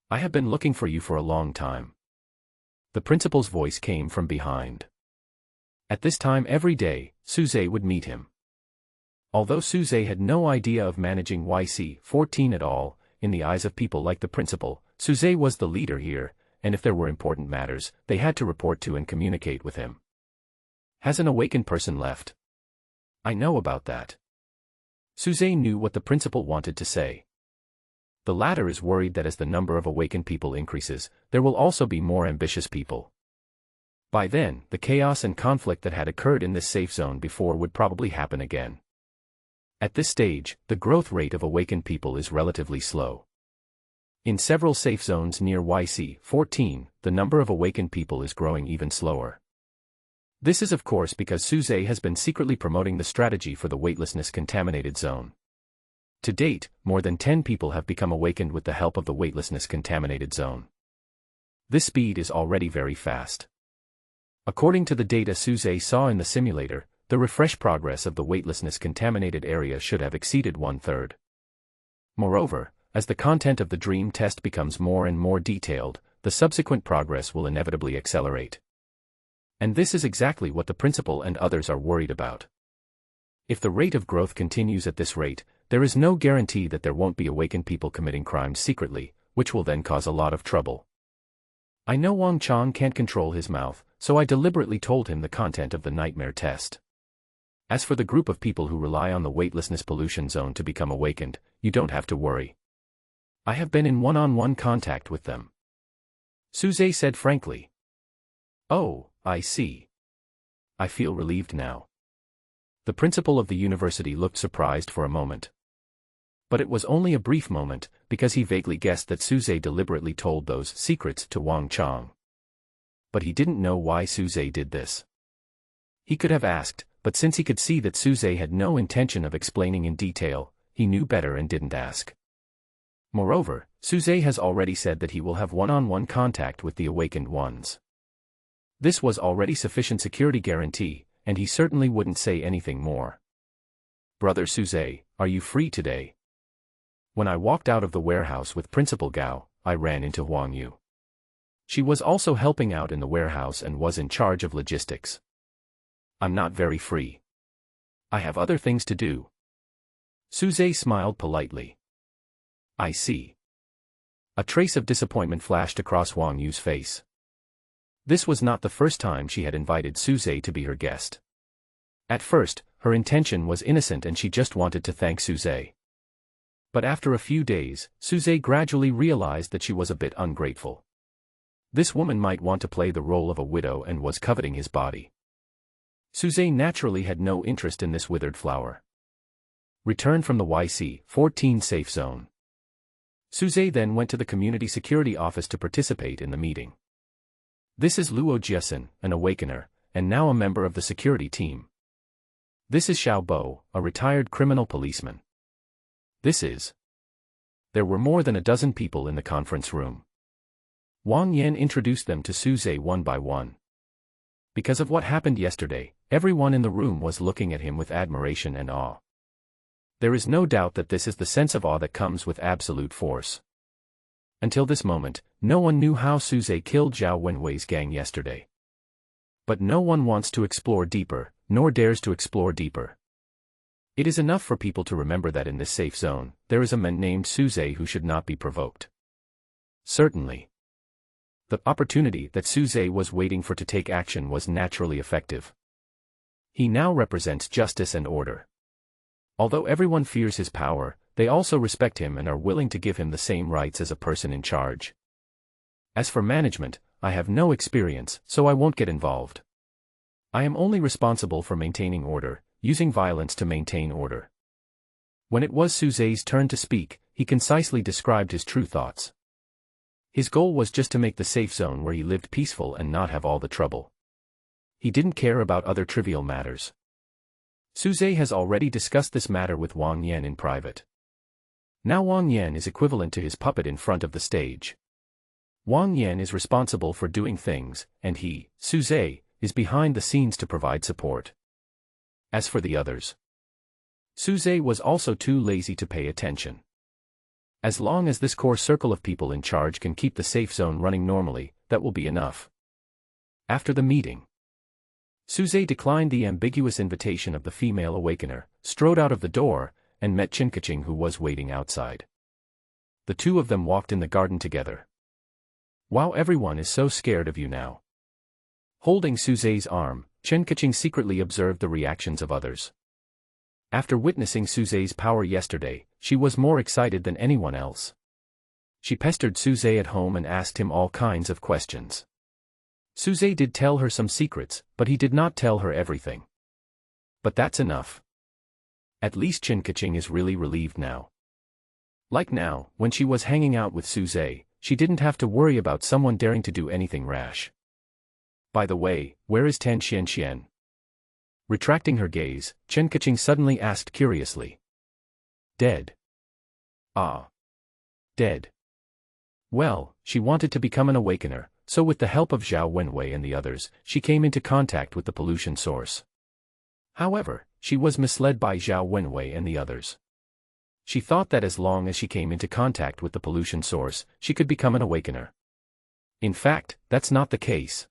I have been looking for you for a long time." The principal's voice came from behind. At this time every day, Suze would meet him. Although Suze had no idea of managing YC-14 at all, in the eyes of people like the principal, Suze was the leader here, and if there were important matters, they had to report to and communicate with him. "Has an awakened person left?" "I know about that." Suze knew what the principal wanted to say. The latter is worried that as the number of awakened people increases, there will also be more ambitious people. By then, the chaos and conflict that had occurred in this safe zone before would probably happen again. At this stage, the growth rate of awakened people is relatively slow. In several safe zones near YC-14, the number of awakened people is growing even slower. This is of course because Suze has been secretly promoting the strategy for the weightlessness contaminated zone. To date, more than 10 people have become awakened with the help of the weightlessness contaminated zone. This speed is already very fast. According to the data Suze saw in the simulator, the refresh progress of the weightlessness contaminated area should have exceeded 1/3. Moreover, as the content of the dream test becomes more and more detailed, the subsequent progress will inevitably accelerate. And this is exactly what the principal and others are worried about. If the rate of growth continues at this rate, there is no guarantee that there won't be awakened people committing crimes secretly, which will then cause a lot of trouble. I know Wang Chang can't control his mouth, so I deliberately told him the content of the nightmare test. As for the group of people who rely on the weightlessness pollution zone to become awakened, you don't have to worry. I have been in one-on-one contact with them. Suze said frankly. "Oh, I see. I feel relieved now." The principal of the university looked surprised for a moment. But it was only a brief moment, because he vaguely guessed that Suze deliberately told those secrets to Wang Chang. But he didn't know why Suze did this. He could have asked, but since he could see that Suze had no intention of explaining in detail, he knew better and didn't ask. Moreover, Suze has already said that he will have one-on-one contact with the awakened ones. This was already sufficient security guarantee, and he certainly wouldn't say anything more. Brother Suze, are you free today? When I walked out of the warehouse with Principal Gao, I ran into Huang Yu. She was also helping out in the warehouse and was in charge of logistics. I'm not very free. I have other things to do. Suze smiled politely. I see. A trace of disappointment flashed across Huang Yu's face. This was not the first time she had invited Suze to be her guest. At first, her intention was innocent and she just wanted to thank Suze. But after a few days, Suze gradually realized that she was a bit ungrateful. This woman might want to play the role of a widow and was coveting his body. Suze naturally had no interest in this withered flower. Returned from the YC-14 safe zone. Suze then went to the community security office to participate in the meeting. This is Luo Jiasen, an awakener, and now a member of the security team. This is Xiao Bo, a retired criminal policeman. This is... There were more than a dozen people in the conference room. Wang Yan introduced them to Suze one by one. Because of what happened yesterday, everyone in the room was looking at him with admiration and awe. There is no doubt that this is the sense of awe that comes with absolute force. Until this moment, no one knew how Suze killed Zhao Wenwei's gang yesterday. But no one wants to explore deeper, nor dares to explore deeper. It is enough for people to remember that in this safe zone, there is a man named Suze who should not be provoked. Certainly. The opportunity that Suze was waiting for to take action was naturally effective. He now represents justice and order. Although everyone fears his power, they also respect him and are willing to give him the same rights as a person in charge. As for management, I have no experience, so I won't get involved. I am only responsible for maintaining order, using violence to maintain order. When it was Suze's turn to speak, he concisely described his true thoughts. His goal was just to make the safe zone where he lived peaceful and not have all the trouble. He didn't care about other trivial matters. Suze has already discussed this matter with Wang Yan in private. Now Wang Yan is equivalent to his puppet in front of the stage. Wang Yan is responsible for doing things, and he, Suze, is behind the scenes to provide support. As for the others, Suze was also too lazy to pay attention. As long as this core circle of people in charge can keep the safe zone running normally, that will be enough. After the meeting, Suze declined the ambiguous invitation of the female awakener, strode out of the door, and met Chen Kaching, who was waiting outside. The two of them walked in the garden together. Wow, everyone is so scared of you now. Holding Suze's arm, Chen Kaching secretly observed the reactions of others. After witnessing Suze's power yesterday, she was more excited than anyone else. She pestered Suze at home and asked him all kinds of questions. Suze did tell her some secrets, but he did not tell her everything. But that's enough. At least Chen Kaching is really relieved now. Like now, when she was hanging out with Suze, she didn't have to worry about someone daring to do anything rash. By the way, where is Tan Xian? Retracting her gaze, Chen Kaching suddenly asked curiously. Dead. Ah. Dead. Well, she wanted to become an awakener, so with the help of Zhao Wenwei and the others, she came into contact with the pollution source. However, she was misled by Zhao Wenwei and the others. She thought that as long as she came into contact with the pollution source, she could become an awakener. In fact, that's not the case.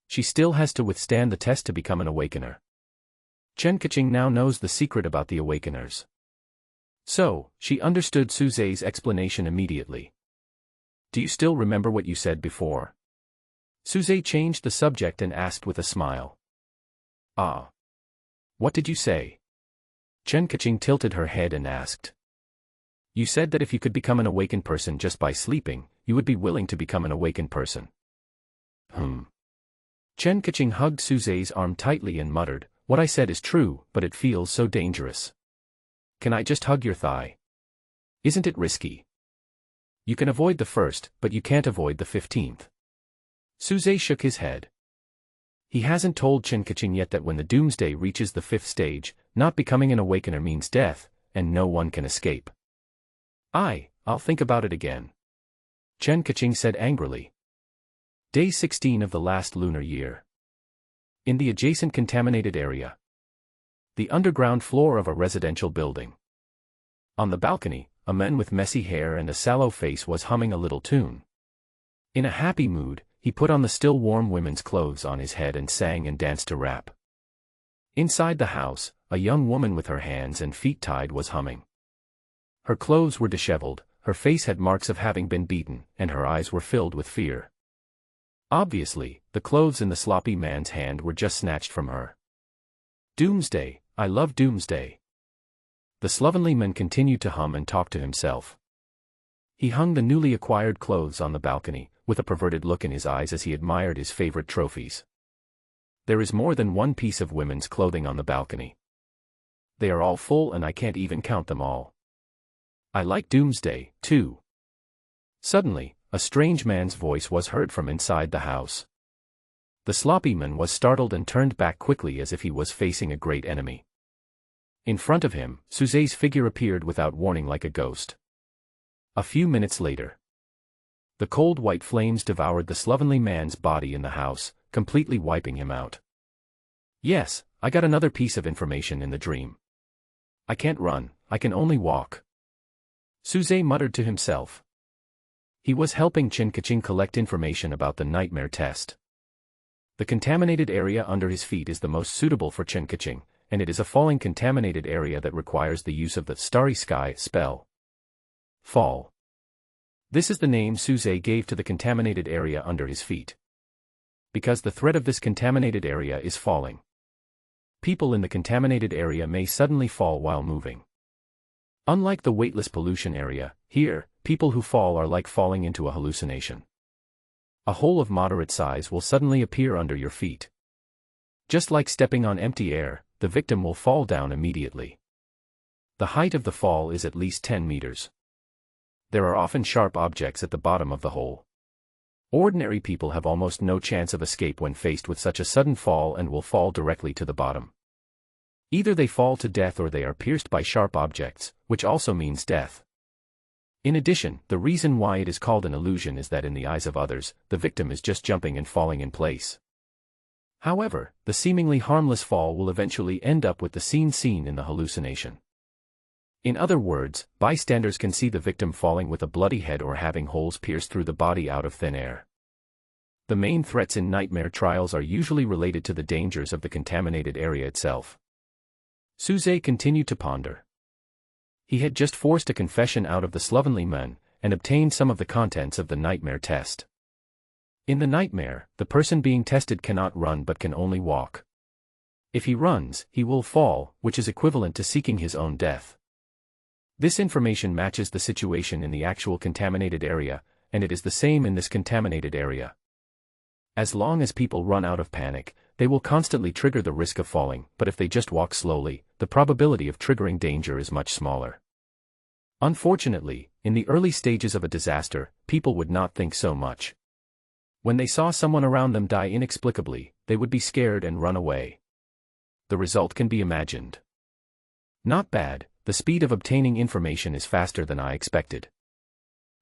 She still has to withstand the test to become an awakener. Chen Kaching now knows the secret about the awakeners. So, she understood Suze's explanation immediately. Do you still remember what you said before? Suze changed the subject and asked with a smile. Ah. What did you say? Chen Kaching tilted her head and asked. You said that if you could become an awakened person just by sleeping, you would be willing to become an awakened person. Chen Kaching hugged Suze's arm tightly and muttered, what I said is true, but it feels so dangerous. Can I just hug your thigh? Isn't it risky? You can avoid the first, but you can't avoid the 15th. Suze shook his head. He hasn't told Chen Kaching yet that when the doomsday reaches the 5th stage, not becoming an awakener means death, and no one can escape. I'll think about it again. Chen Kaching said angrily. Day 16 of the last lunar year. In the adjacent contaminated area. The underground floor of a residential building. On the balcony, a man with messy hair and a sallow face was humming a little tune. In a happy mood, he put on the still warm women's clothes on his head and sang and danced to rap. Inside the house, a young woman with her hands and feet tied was humming. Her clothes were disheveled, her face had marks of having been beaten, and her eyes were filled with fear. Obviously, the clothes in the sloppy man's hand were just snatched from her. Doomsday, I love Doomsday. The slovenly man continued to hum and talk to himself. He hung the newly acquired clothes on the balcony, with a perverted look in his eyes as he admired his favorite trophies. There is more than one piece of women's clothing on the balcony. They are all full and I can't even count them all. I like Doomsday, too. Suddenly, a strange man's voice was heard from inside the house. The sloppy man was startled and turned back quickly as if he was facing a great enemy. In front of him, Suze's figure appeared without warning like a ghost. A few minutes later, the cold white flames devoured the slovenly man's body in the house, completely wiping him out. Yes, I got another piece of information in the dream. I can't run, I can only walk. Suze muttered to himself. He was helping Chen Kaching collect information about the nightmare test. The contaminated area under his feet is the most suitable for Chen Kaching, and it is a falling contaminated area that requires the use of the starry sky spell. Fall. This is the name Suze gave to the contaminated area under his feet. Because the threat of this contaminated area is falling. People in the contaminated area may suddenly fall while moving. Unlike the weightless pollution area, here, people who fall are like falling into a hallucination. A hole of moderate size will suddenly appear under your feet. Just like stepping on empty air, the victim will fall down immediately. The height of the fall is at least 10 meters. There are often sharp objects at the bottom of the hole. Ordinary people have almost no chance of escape when faced with such a sudden fall and will fall directly to the bottom. Either they fall to death or they are pierced by sharp objects, which also means death. In addition, the reason why it is called an illusion is that in the eyes of others, the victim is just jumping and falling in place. However, the seemingly harmless fall will eventually end up with the scene seen in the hallucination. In other words, bystanders can see the victim falling with a bloody head or having holes pierced through the body out of thin air. The main threats in nightmare trials are usually related to the dangers of the contaminated area itself. Suze continued to ponder. He had just forced a confession out of the slovenly man, and obtained some of the contents of the nightmare test. In the nightmare, the person being tested cannot run but can only walk. If he runs, he will fall, which is equivalent to seeking his own death. This information matches the situation in the actual contaminated area, and it is the same in this contaminated area. As long as people run out of panic, they will constantly trigger the risk of falling, but if they just walk slowly, the probability of triggering danger is much smaller. Unfortunately, in the early stages of a disaster, people would not think so much. When they saw someone around them die inexplicably, they would be scared and run away. The result can be imagined. Not bad, the speed of obtaining information is faster than I expected.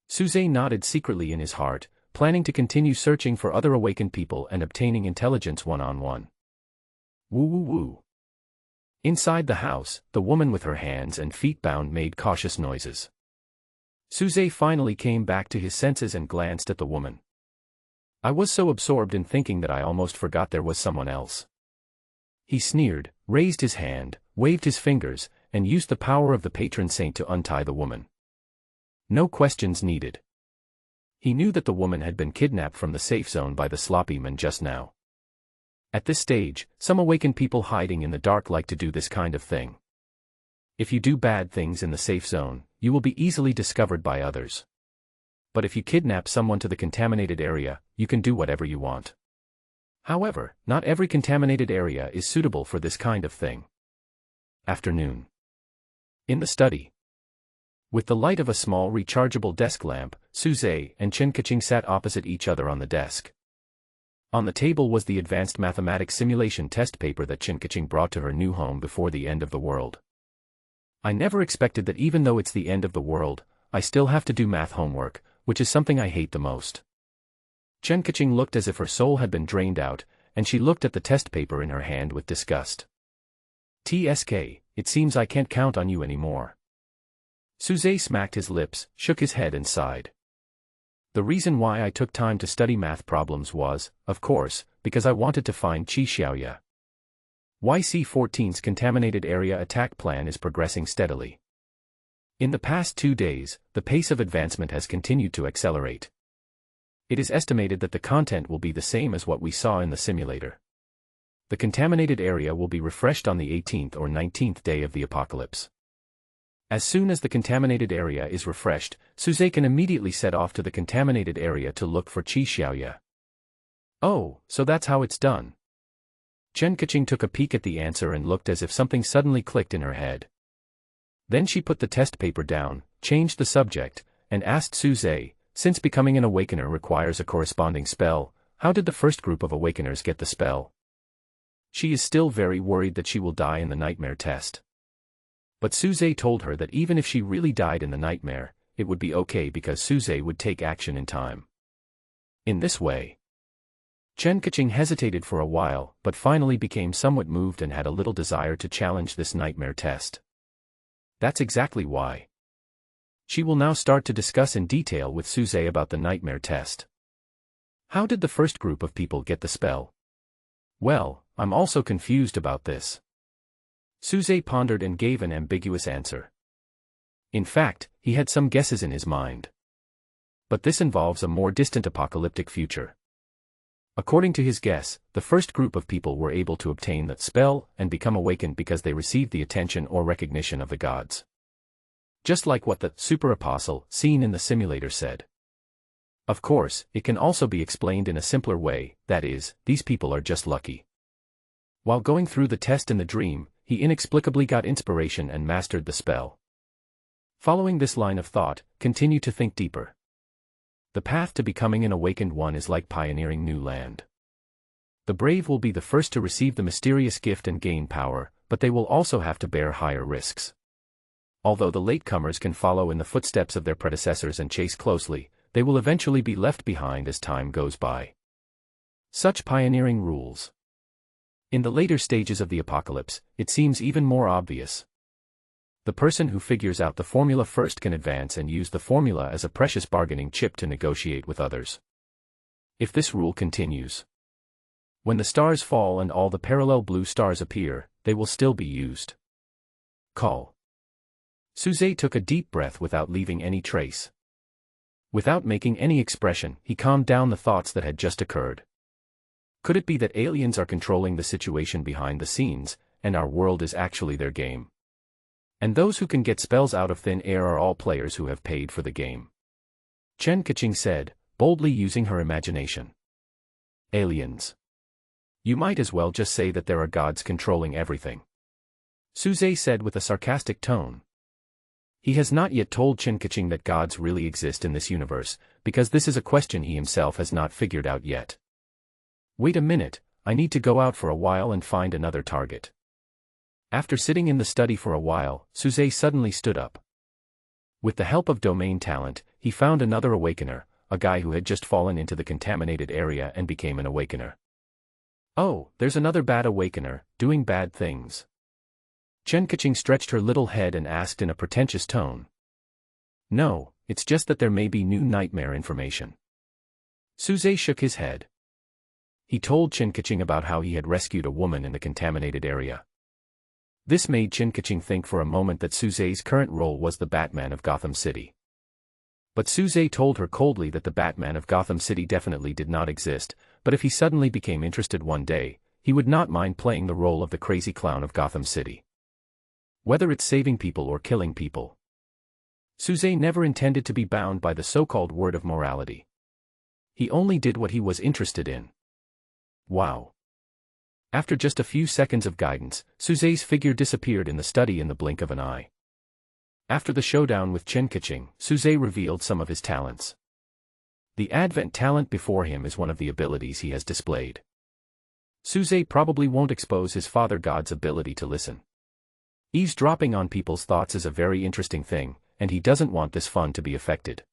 Suze nodded secretly in his heart, planning to continue searching for other awakened people and obtaining intelligence one-on-one. Woo woo woo. Inside the house, the woman with her hands and feet bound made cautious noises. Suze finally came back to his senses and glanced at the woman. I was so absorbed in thinking that I almost forgot there was someone else. He sneered, raised his hand, waved his fingers, and used the power of the patron saint to untie the woman. No questions needed. He knew that the woman had been kidnapped from the safe zone by the sloppy man just now. At this stage, some awakened people hiding in the dark like to do this kind of thing. If you do bad things in the safe zone, you will be easily discovered by others. But if you kidnap someone to the contaminated area, you can do whatever you want. However, not every contaminated area is suitable for this kind of thing. Afternoon. In the study. With the light of a small rechargeable desk lamp, Suze and Chen Kaching sat opposite each other on the desk. On the table was the advanced mathematics simulation test paper that Chen Kaching brought to her new home before the end of the world. I never expected that even though it's the end of the world, I still have to do math homework, which is something I hate the most. Chen Kaching looked as if her soul had been drained out, and she looked at the test paper in her hand with disgust. TSK, it seems I can't count on you anymore. Suze smacked his lips, shook his head and sighed. The reason why I took time to study math problems was, of course, because I wanted to find Qi Xiaoya. YC-14's contaminated area attack plan is progressing steadily. In the past 2 days, the pace of advancement has continued to accelerate. It is estimated that the content will be the same as what we saw in the simulator. The contaminated area will be refreshed on the 18th or 19th day of the apocalypse. As soon as the contaminated area is refreshed, Suze can immediately set off to the contaminated area to look for Qi Xiaoya. Oh, so that's how it's done. Chen Kaching took a peek at the answer and looked as if something suddenly clicked in her head. Then she put the test paper down, changed the subject, and asked Suze, since becoming an awakener requires a corresponding spell, how did the first group of awakeners get the spell? She is still very worried that she will die in the nightmare test. But Suze told her that even if she really died in the nightmare, it would be okay because Suze would take action in time. In this way, Chen Kaching hesitated for a while, but finally became somewhat moved and had a little desire to challenge this nightmare test. That's exactly why. She will now start to discuss in detail with Suze about the nightmare test. How did the first group of people get the spell? Well, I'm also confused about this. Suze pondered and gave an ambiguous answer. In fact, he had some guesses in his mind. But this involves a more distant apocalyptic future. According to his guess, the first group of people were able to obtain the spell and become awakened because they received the attention or recognition of the gods. Just like what the super apostle seen in the simulator said. Of course, it can also be explained in a simpler way, that is, these people are just lucky. While going through the test in the dream, he inexplicably got inspiration and mastered the spell. Following this line of thought, continue to think deeper. The path to becoming an awakened one is like pioneering new land. The brave will be the first to receive the mysterious gift and gain power, but they will also have to bear higher risks. Although the latecomers can follow in the footsteps of their predecessors and chase closely, they will eventually be left behind as time goes by. Such pioneering rules. In the later stages of the apocalypse, it seems even more obvious. The person who figures out the formula first can advance and use the formula as a precious bargaining chip to negotiate with others. If this rule continues, when the stars fall and all the parallel blue stars appear, they will still be used. Call. Suze took a deep breath without leaving any trace. Without making any expression, he calmed down the thoughts that had just occurred. Could it be that aliens are controlling the situation behind the scenes, and our world is actually their game? And those who can get spells out of thin air are all players who have paid for the game. Chen Kaching said, boldly using her imagination. Aliens. You might as well just say that there are gods controlling everything. Suze said with a sarcastic tone. He has not yet told Chen Kaching that gods really exist in this universe, because this is a question he himself has not figured out yet. Wait a minute, I need to go out for a while and find another target. After sitting in the study for a while, Suze suddenly stood up. With the help of domain talent, he found another awakener, a guy who had just fallen into the contaminated area and became an awakener. Oh, there's another bad awakener, doing bad things. Chen Kaching stretched her little head and asked in a pretentious tone. No, it's just that there may be new nightmare information. Suze shook his head. He told Chen Kaching about how he had rescued a woman in the contaminated area. This made Chen Kaching think for a moment that Suze's current role was the Batman of Gotham City. But Suze told her coldly that the Batman of Gotham City definitely did not exist, but if he suddenly became interested one day, he would not mind playing the role of the crazy clown of Gotham City. Whether it's saving people or killing people. Suze never intended to be bound by the so-called word of morality. He only did what he was interested in. Wow. After just a few seconds of guidance, Suze's figure disappeared in the study in the blink of an eye. After the showdown with Chen Kaching, Suze revealed some of his talents. The Advent talent before him is one of the abilities he has displayed. Suze probably won't expose his father God's ability to listen. Eavesdropping on people's thoughts is a very interesting thing, and he doesn't want this fun to be affected.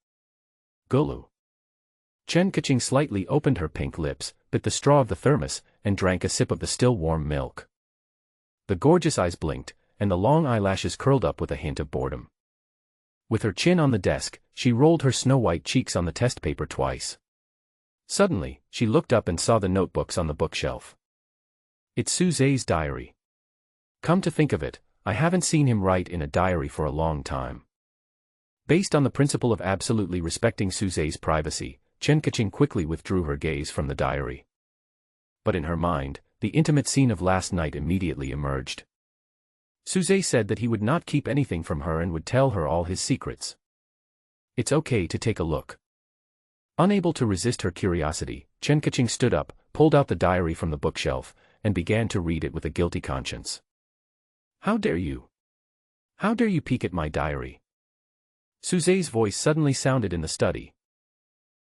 Gulu. Chen Kaching slightly opened her pink lips, bit the straw of the thermos, and drank a sip of the still warm milk. The gorgeous eyes blinked, and the long eyelashes curled up with a hint of boredom. With her chin on the desk, she rolled her snow-white cheeks on the test paper twice. Suddenly, she looked up and saw the notebooks on the bookshelf. It's Suzai's diary. Come to think of it, I haven't seen him write in a diary for a long time. Based on the principle of absolutely respecting Suzai's privacy, Chen Kaching quickly withdrew her gaze from the diary. But in her mind, the intimate scene of last night immediately emerged. Suzai said that he would not keep anything from her and would tell her all his secrets. It's okay to take a look. Unable to resist her curiosity, Chen Kaching stood up, pulled out the diary from the bookshelf, and began to read it with a guilty conscience. How dare you? How dare you peek at my diary? Suzai's voice suddenly sounded in the study.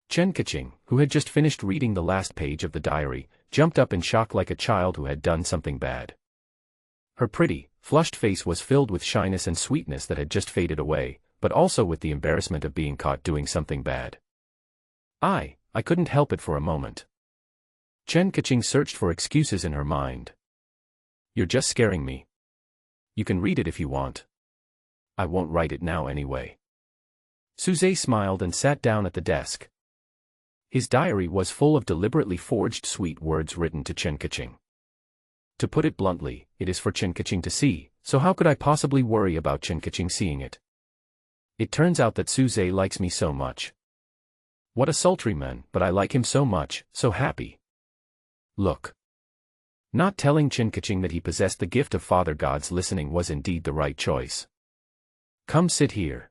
Chen Kaching, who had just finished reading the last page of the diary, jumped up in shock like a child who had done something bad. Her pretty, flushed face was filled with shyness and sweetness that had just faded away, but also with the embarrassment of being caught doing something bad. I couldn't help it for a moment. Chen Kaching searched for excuses in her mind. You're just scaring me. You can read it if you want. I won't write it now anyway. Suzai smiled and sat down at the desk. His diary was full of deliberately forged sweet words written to Chen Kaching. To put it bluntly, it is for Chen Kaching to see, so how could I possibly worry about Chen Kaching seeing it? It turns out that Suzai likes me so much. What a sultry man, but I like him so much, so happy. Look. Not telling Chen Kaching that he possessed the gift of Father God's listening was indeed the right choice. Come sit here.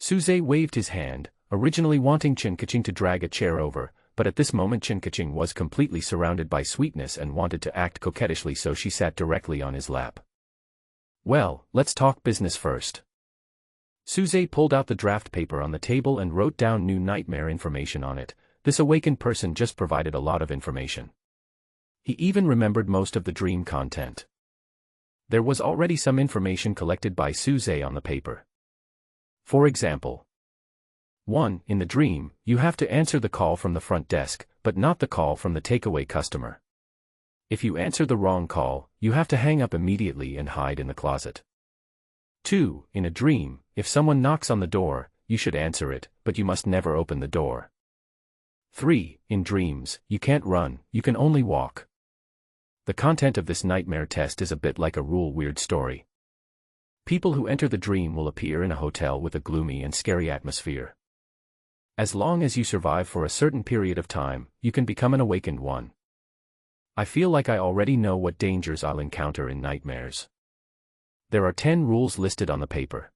Suzai waved his hand, originally wanting Chen Kaching to drag a chair over, but at this moment Chen Kaching was completely surrounded by sweetness and wanted to act coquettishly, so she sat directly on his lap. Well, let's talk business first. Suzai pulled out the draft paper on the table and wrote down new nightmare information on it. This awakened person just provided a lot of information. He even remembered most of the dream content. There was already some information collected by Suzai on the paper. For example, 1. In the dream, you have to answer the call from the front desk, but not the call from the takeaway customer. If you answer the wrong call, you have to hang up immediately and hide in the closet. 2. In a dream, if someone knocks on the door, you should answer it, but you must never open the door. 3. In dreams, you can't run, you can only walk. The content of this nightmare test is a bit like a weird story. People who enter the dream will appear in a hotel with a gloomy and scary atmosphere. As long as you survive for a certain period of time, you can become an awakened one. I feel like I already know what dangers I'll encounter in nightmares. There are 10 rules listed on the paper.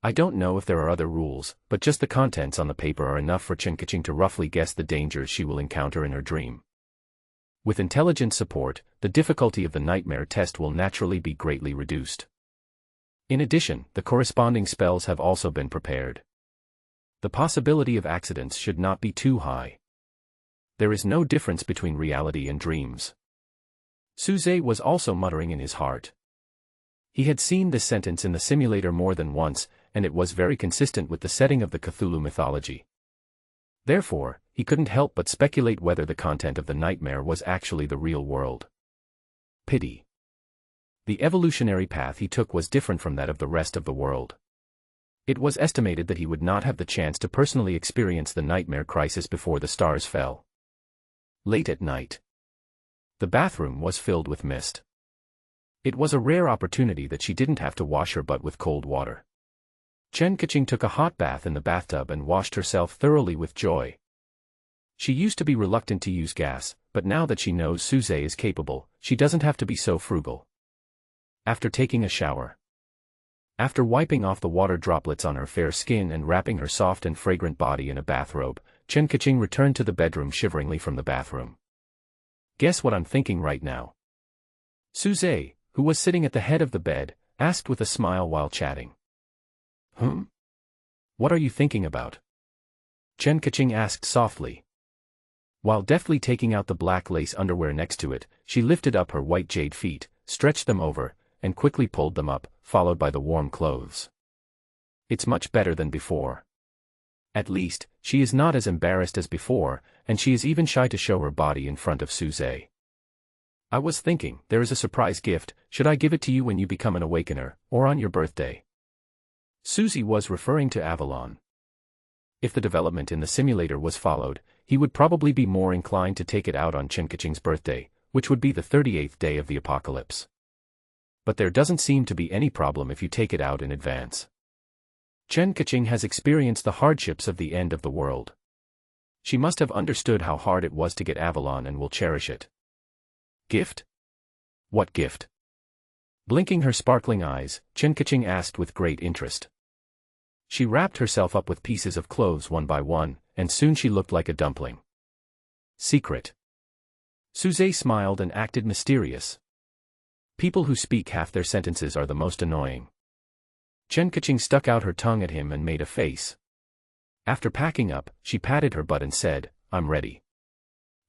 I don't know if there are other rules, but just the contents on the paper are enough for Chen Kaching to roughly guess the dangers she will encounter in her dream. With intelligent support, the difficulty of the nightmare test will naturally be greatly reduced. In addition, the corresponding spells have also been prepared. The possibility of accidents should not be too high. There is no difference between reality and dreams. Suzai was also muttering in his heart. He had seen this sentence in the simulator more than once, and it was very consistent with the setting of the Cthulhu mythology. Therefore, he couldn't help but speculate whether the content of the nightmare was actually the real world. Pity. The evolutionary path he took was different from that of the rest of the world. It was estimated that he would not have the chance to personally experience the nightmare crisis before the stars fell. Late at night. The bathroom was filled with mist. It was a rare opportunity that she didn't have to wash her butt with cold water. Chen Kaching took a hot bath in the bathtub and washed herself thoroughly with joy. She used to be reluctant to use gas, but now that she knows Suzai is capable, she doesn't have to be so frugal. After taking a shower. After wiping off the water droplets on her fair skin and wrapping her soft and fragrant body in a bathrobe, Chen Kaching returned to the bedroom shiveringly from the bathroom. Guess what I'm thinking right now? Suzai, who was sitting at the head of the bed, asked with a smile while chatting. What are you thinking about? Chen Kaching asked softly. While deftly taking out the black lace underwear next to it, she lifted up her white jade feet, stretched them over, and quickly pulled them up, followed by the warm clothes. It's much better than before. At least, she is not as embarrassed as before, and she is even shy to show her body in front of Suze. I was thinking, there is a surprise gift, should I give it to you when you become an awakener, or on your birthday? Suzy was referring to Avalon. If the development in the simulator was followed, he would probably be more inclined to take it out on Chen Kaching's birthday, which would be the 38th day of the apocalypse. But there doesn't seem to be any problem if you take it out in advance. Chen Kaching has experienced the hardships of the end of the world. She must have understood how hard it was to get Avalon and will cherish it. Gift? What gift? Blinking her sparkling eyes, Chen Kaching asked with great interest. She wrapped herself up with pieces of clothes one by one, and soon she looked like a dumpling. Secret. Suze smiled and acted mysterious. People who speak half their sentences are the most annoying. Chen Kaching stuck out her tongue at him and made a face. After packing up, she patted her butt and said, "I'm ready.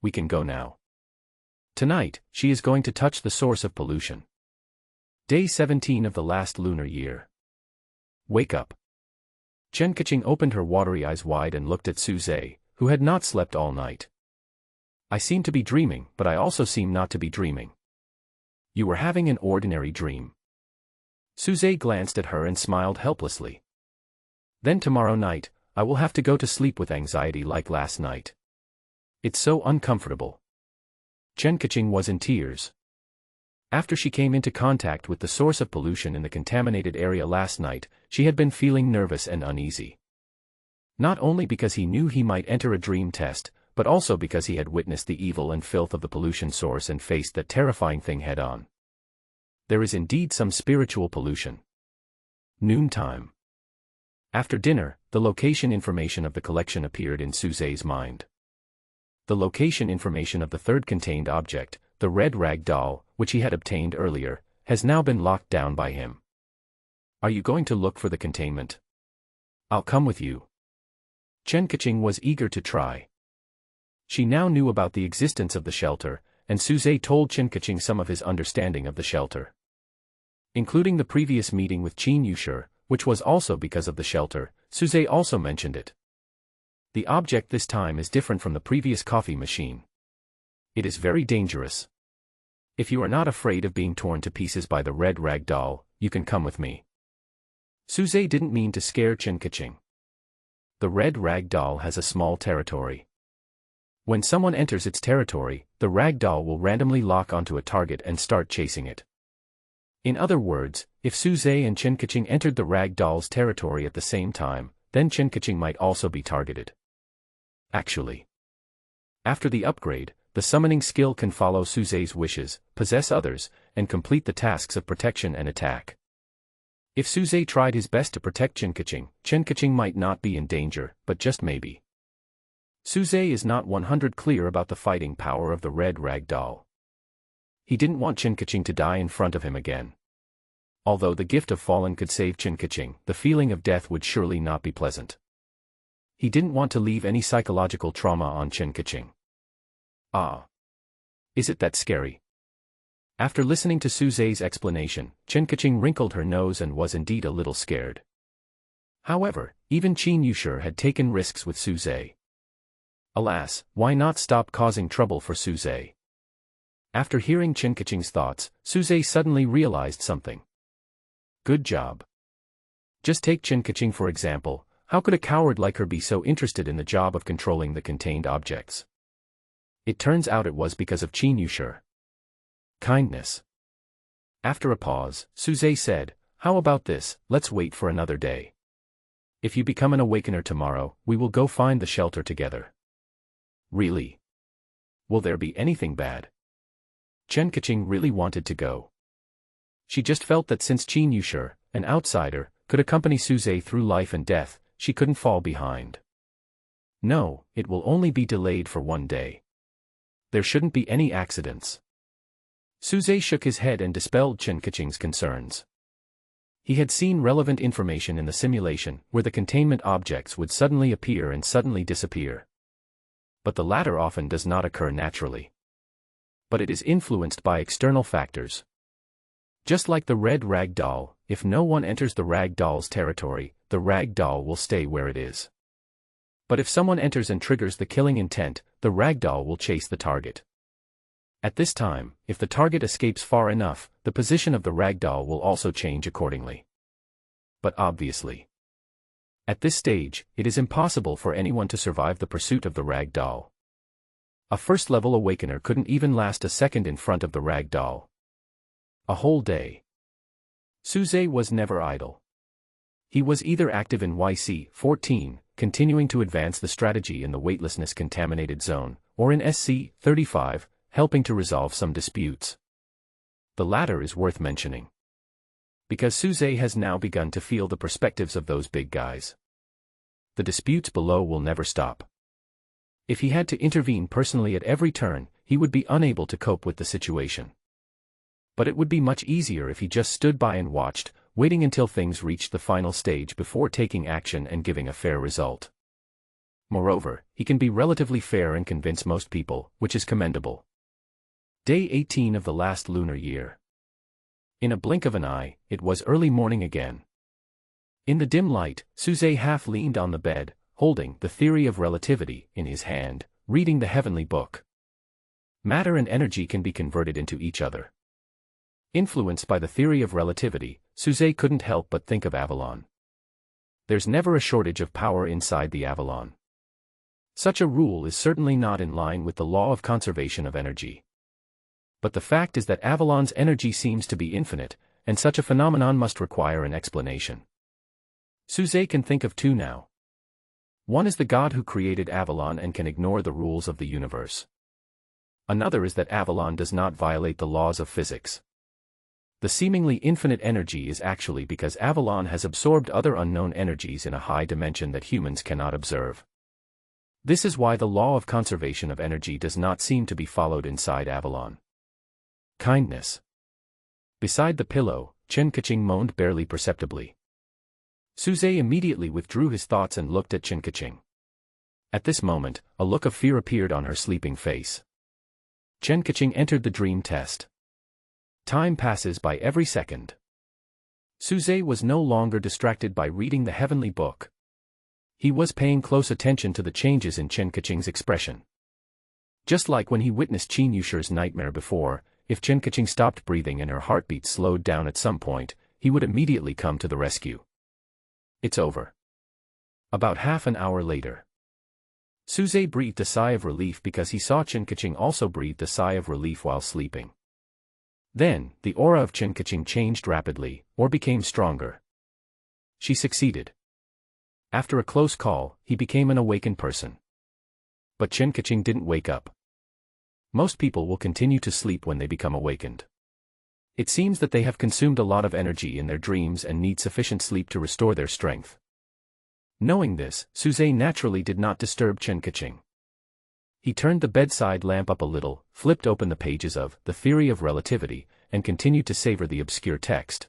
We can go now." Tonight, she is going to touch the source of pollution. Day 17 of the last lunar year. Wake up. Chen Kaching opened her watery eyes wide and looked at Suze, who had not slept all night. I seem to be dreaming, but I also seem not to be dreaming. You were having an ordinary dream. Suze glanced at her and smiled helplessly. Then tomorrow night, I will have to go to sleep with anxiety like last night. It's so uncomfortable. Chen Kaching was in tears. After she came into contact with the source of pollution in the contaminated area last night, she had been feeling nervous and uneasy. Not only because he knew he might enter a dream test, but also because he had witnessed the evil and filth of the pollution source and faced that terrifying thing head-on. There is indeed some spiritual pollution. Noontime. After dinner, the location information of the collection appeared in Suze's mind. The location information of the third contained object, the red rag doll, which he had obtained earlier, has now been locked down by him. Are you going to look for the containment? I'll come with you. Chen Kaching was eager to try. She now knew about the existence of the shelter, and Suze told Chen Kaching some of his understanding of the shelter. Including the previous meeting with Qin Yushi, which was also because of the shelter, Suze also mentioned it. The object this time is different from the previous coffee machine. It is very dangerous. If you are not afraid of being torn to pieces by the red rag doll, you can come with me. Suze didn't mean to scare Chen Kaching. The red rag doll has a small territory. When someone enters its territory, the rag doll will randomly lock onto a target and start chasing it. In other words, if Suze and Chen Kaching entered the rag doll's territory at the same time, then Chen Kaching might also be targeted. Actually, after the upgrade, the summoning skill can follow Suze's wishes, possess others, and complete the tasks of protection and attack. If Suze tried his best to protect Chen Kaching might not be in danger, but just maybe. Suze is not 100% clear about the fighting power of the red rag doll. He didn't want Chen Kaching to die in front of him again. Although the gift of fallen could save Chen Kaching, the feeling of death would surely not be pleasant. He didn't want to leave any psychological trauma on Chen Kaching. Ah. Is it that scary? After listening to Suze's explanation, Chen Kaching wrinkled her nose and was indeed a little scared. However, even Qin Yushi had taken risks with Suze. Alas, why not stop causing trouble for Suze? After hearing Chen Kaching's thoughts, Suze suddenly realized something. Good job. Just take Chen Kaching for example. How could a coward like her be so interested in the job of controlling the contained objects? It turns out it was because of Qin Yushi. Kindness. After a pause, Suze said, "How about this, let's wait for another day. If you become an awakener tomorrow, we will go find the shelter together." Really? Will there be anything bad? Chen Kaching really wanted to go. She just felt that since Qin Yushi, an outsider, could accompany Suze through life and death, she couldn't fall behind. No, it will only be delayed for one day. There shouldn't be any accidents. Suze shook his head and dispelled Chen Kaching's concerns. He had seen relevant information in the simulation where the containment objects would suddenly appear and suddenly disappear. But the latter often does not occur naturally. But it is influenced by external factors. Just like the red rag doll, if no one enters the rag doll's territory, the rag doll will stay where it is. But if someone enters and triggers the killing intent, the ragdoll will chase the target. At this time, if the target escapes far enough, the position of the ragdoll will also change accordingly. But obviously, at this stage, it is impossible for anyone to survive the pursuit of the ragdoll. A first-level awakener couldn't even last a second in front of the ragdoll. A whole day. Suze was never idle. He was either active in YC-14, continuing to advance the strategy in the weightlessness-contaminated zone, or in SC-35, helping to resolve some disputes. The latter is worth mentioning, because Suze has now begun to feel the perspectives of those big guys. The disputes below will never stop. If he had to intervene personally at every turn, he would be unable to cope with the situation. But it would be much easier if he just stood by and watched, waiting until things reached the final stage before taking action and giving a fair result. Moreover, he can be relatively fair and convince most people, which is commendable. Day 18 of the last lunar year. In a blink of an eye, it was early morning again. In the dim light, Suze half leaned on the bed, holding The Theory of Relativity in his hand, reading the heavenly book. Matter and energy can be converted into each other. Influenced by the theory of relativity, Suze couldn't help but think of Avalon. There's never a shortage of power inside the Avalon. Such a rule is certainly not in line with the law of conservation of energy. But the fact is that Avalon's energy seems to be infinite, and such a phenomenon must require an explanation. Suze can think of two now. One is the God who created Avalon and can ignore the rules of the universe. Another is that Avalon does not violate the laws of physics. The seemingly infinite energy is actually because Avalon has absorbed other unknown energies in a high dimension that humans cannot observe. This is why the law of conservation of energy does not seem to be followed inside Avalon. Kindness. Beside the pillow, Kaching moaned barely perceptibly. Suze immediately withdrew his thoughts and looked at Kaching. At this moment, a look of fear appeared on her sleeping face. Kaching entered the dream test. Time passes by every second. Suze was no longer distracted by reading the heavenly book. He was paying close attention to the changes in Kaching's expression. Just like when he witnessed Chen Yusher's nightmare before, if Kaching stopped breathing and her heartbeat slowed down at some point, he would immediately come to the rescue. It's over. About half an hour later. Suze breathed a sigh of relief because he saw Kaching also breathed a sigh of relief while sleeping. Then, the aura of Kaching changed rapidly, or became stronger. She succeeded. After a close call, he became an awakened person. But Kaching didn't wake up. Most people will continue to sleep when they become awakened. It seems that they have consumed a lot of energy in their dreams and need sufficient sleep to restore their strength. Knowing this, Suze naturally did not disturb Kaching. He turned the bedside lamp up a little, flipped open the pages of The Theory of Relativity, and continued to savor the obscure text.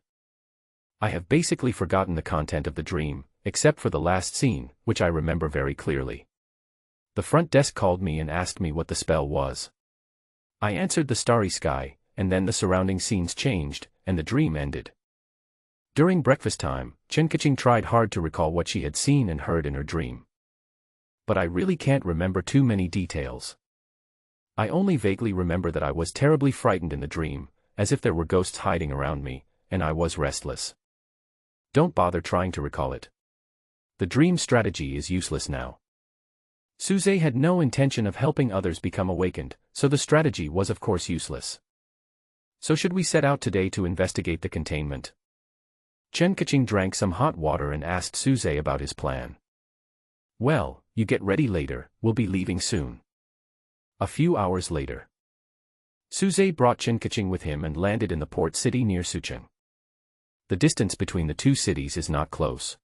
I have basically forgotten the content of the dream, except for the last scene, which I remember very clearly. The front desk called me and asked me what the spell was. I answered the starry sky, and then the surrounding scenes changed, and the dream ended. During breakfast time, Kaching tried hard to recall what she had seen and heard in her dream. But I really can't remember too many details. I only vaguely remember that I was terribly frightened in the dream, as if there were ghosts hiding around me, and I was restless. Don't bother trying to recall it. The dream strategy is useless now. Suze had no intention of helping others become awakened, so the strategy was of course useless. So should we set out today to investigate the containment? Kaching drank some hot water and asked Suze about his plan. Well, you get ready later, we'll be leaving soon. A few hours later. Suze brought Kaching with him and landed in the port city near Sucheng. The distance between the two cities is not close.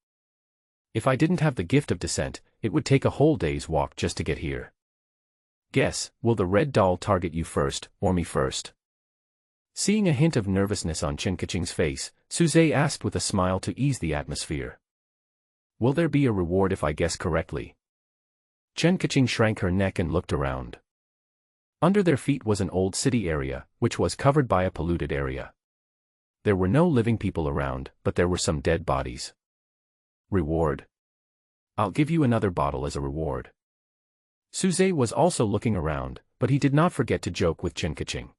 If I didn't have the gift of descent, it would take a whole day's walk just to get here. Guess, will the red doll target you first, or me first? Seeing a hint of nervousness on Kaching's face, Suze asked with a smile to ease the atmosphere. Will there be a reward if I guess correctly? Kaching shrank her neck and looked around. Under their feet was an old city area, which was covered by a polluted area. There were no living people around, but there were some dead bodies. Reward? I'll give you another bottle as a reward. Suze was also looking around, but he did not forget to joke with Chen Kaching.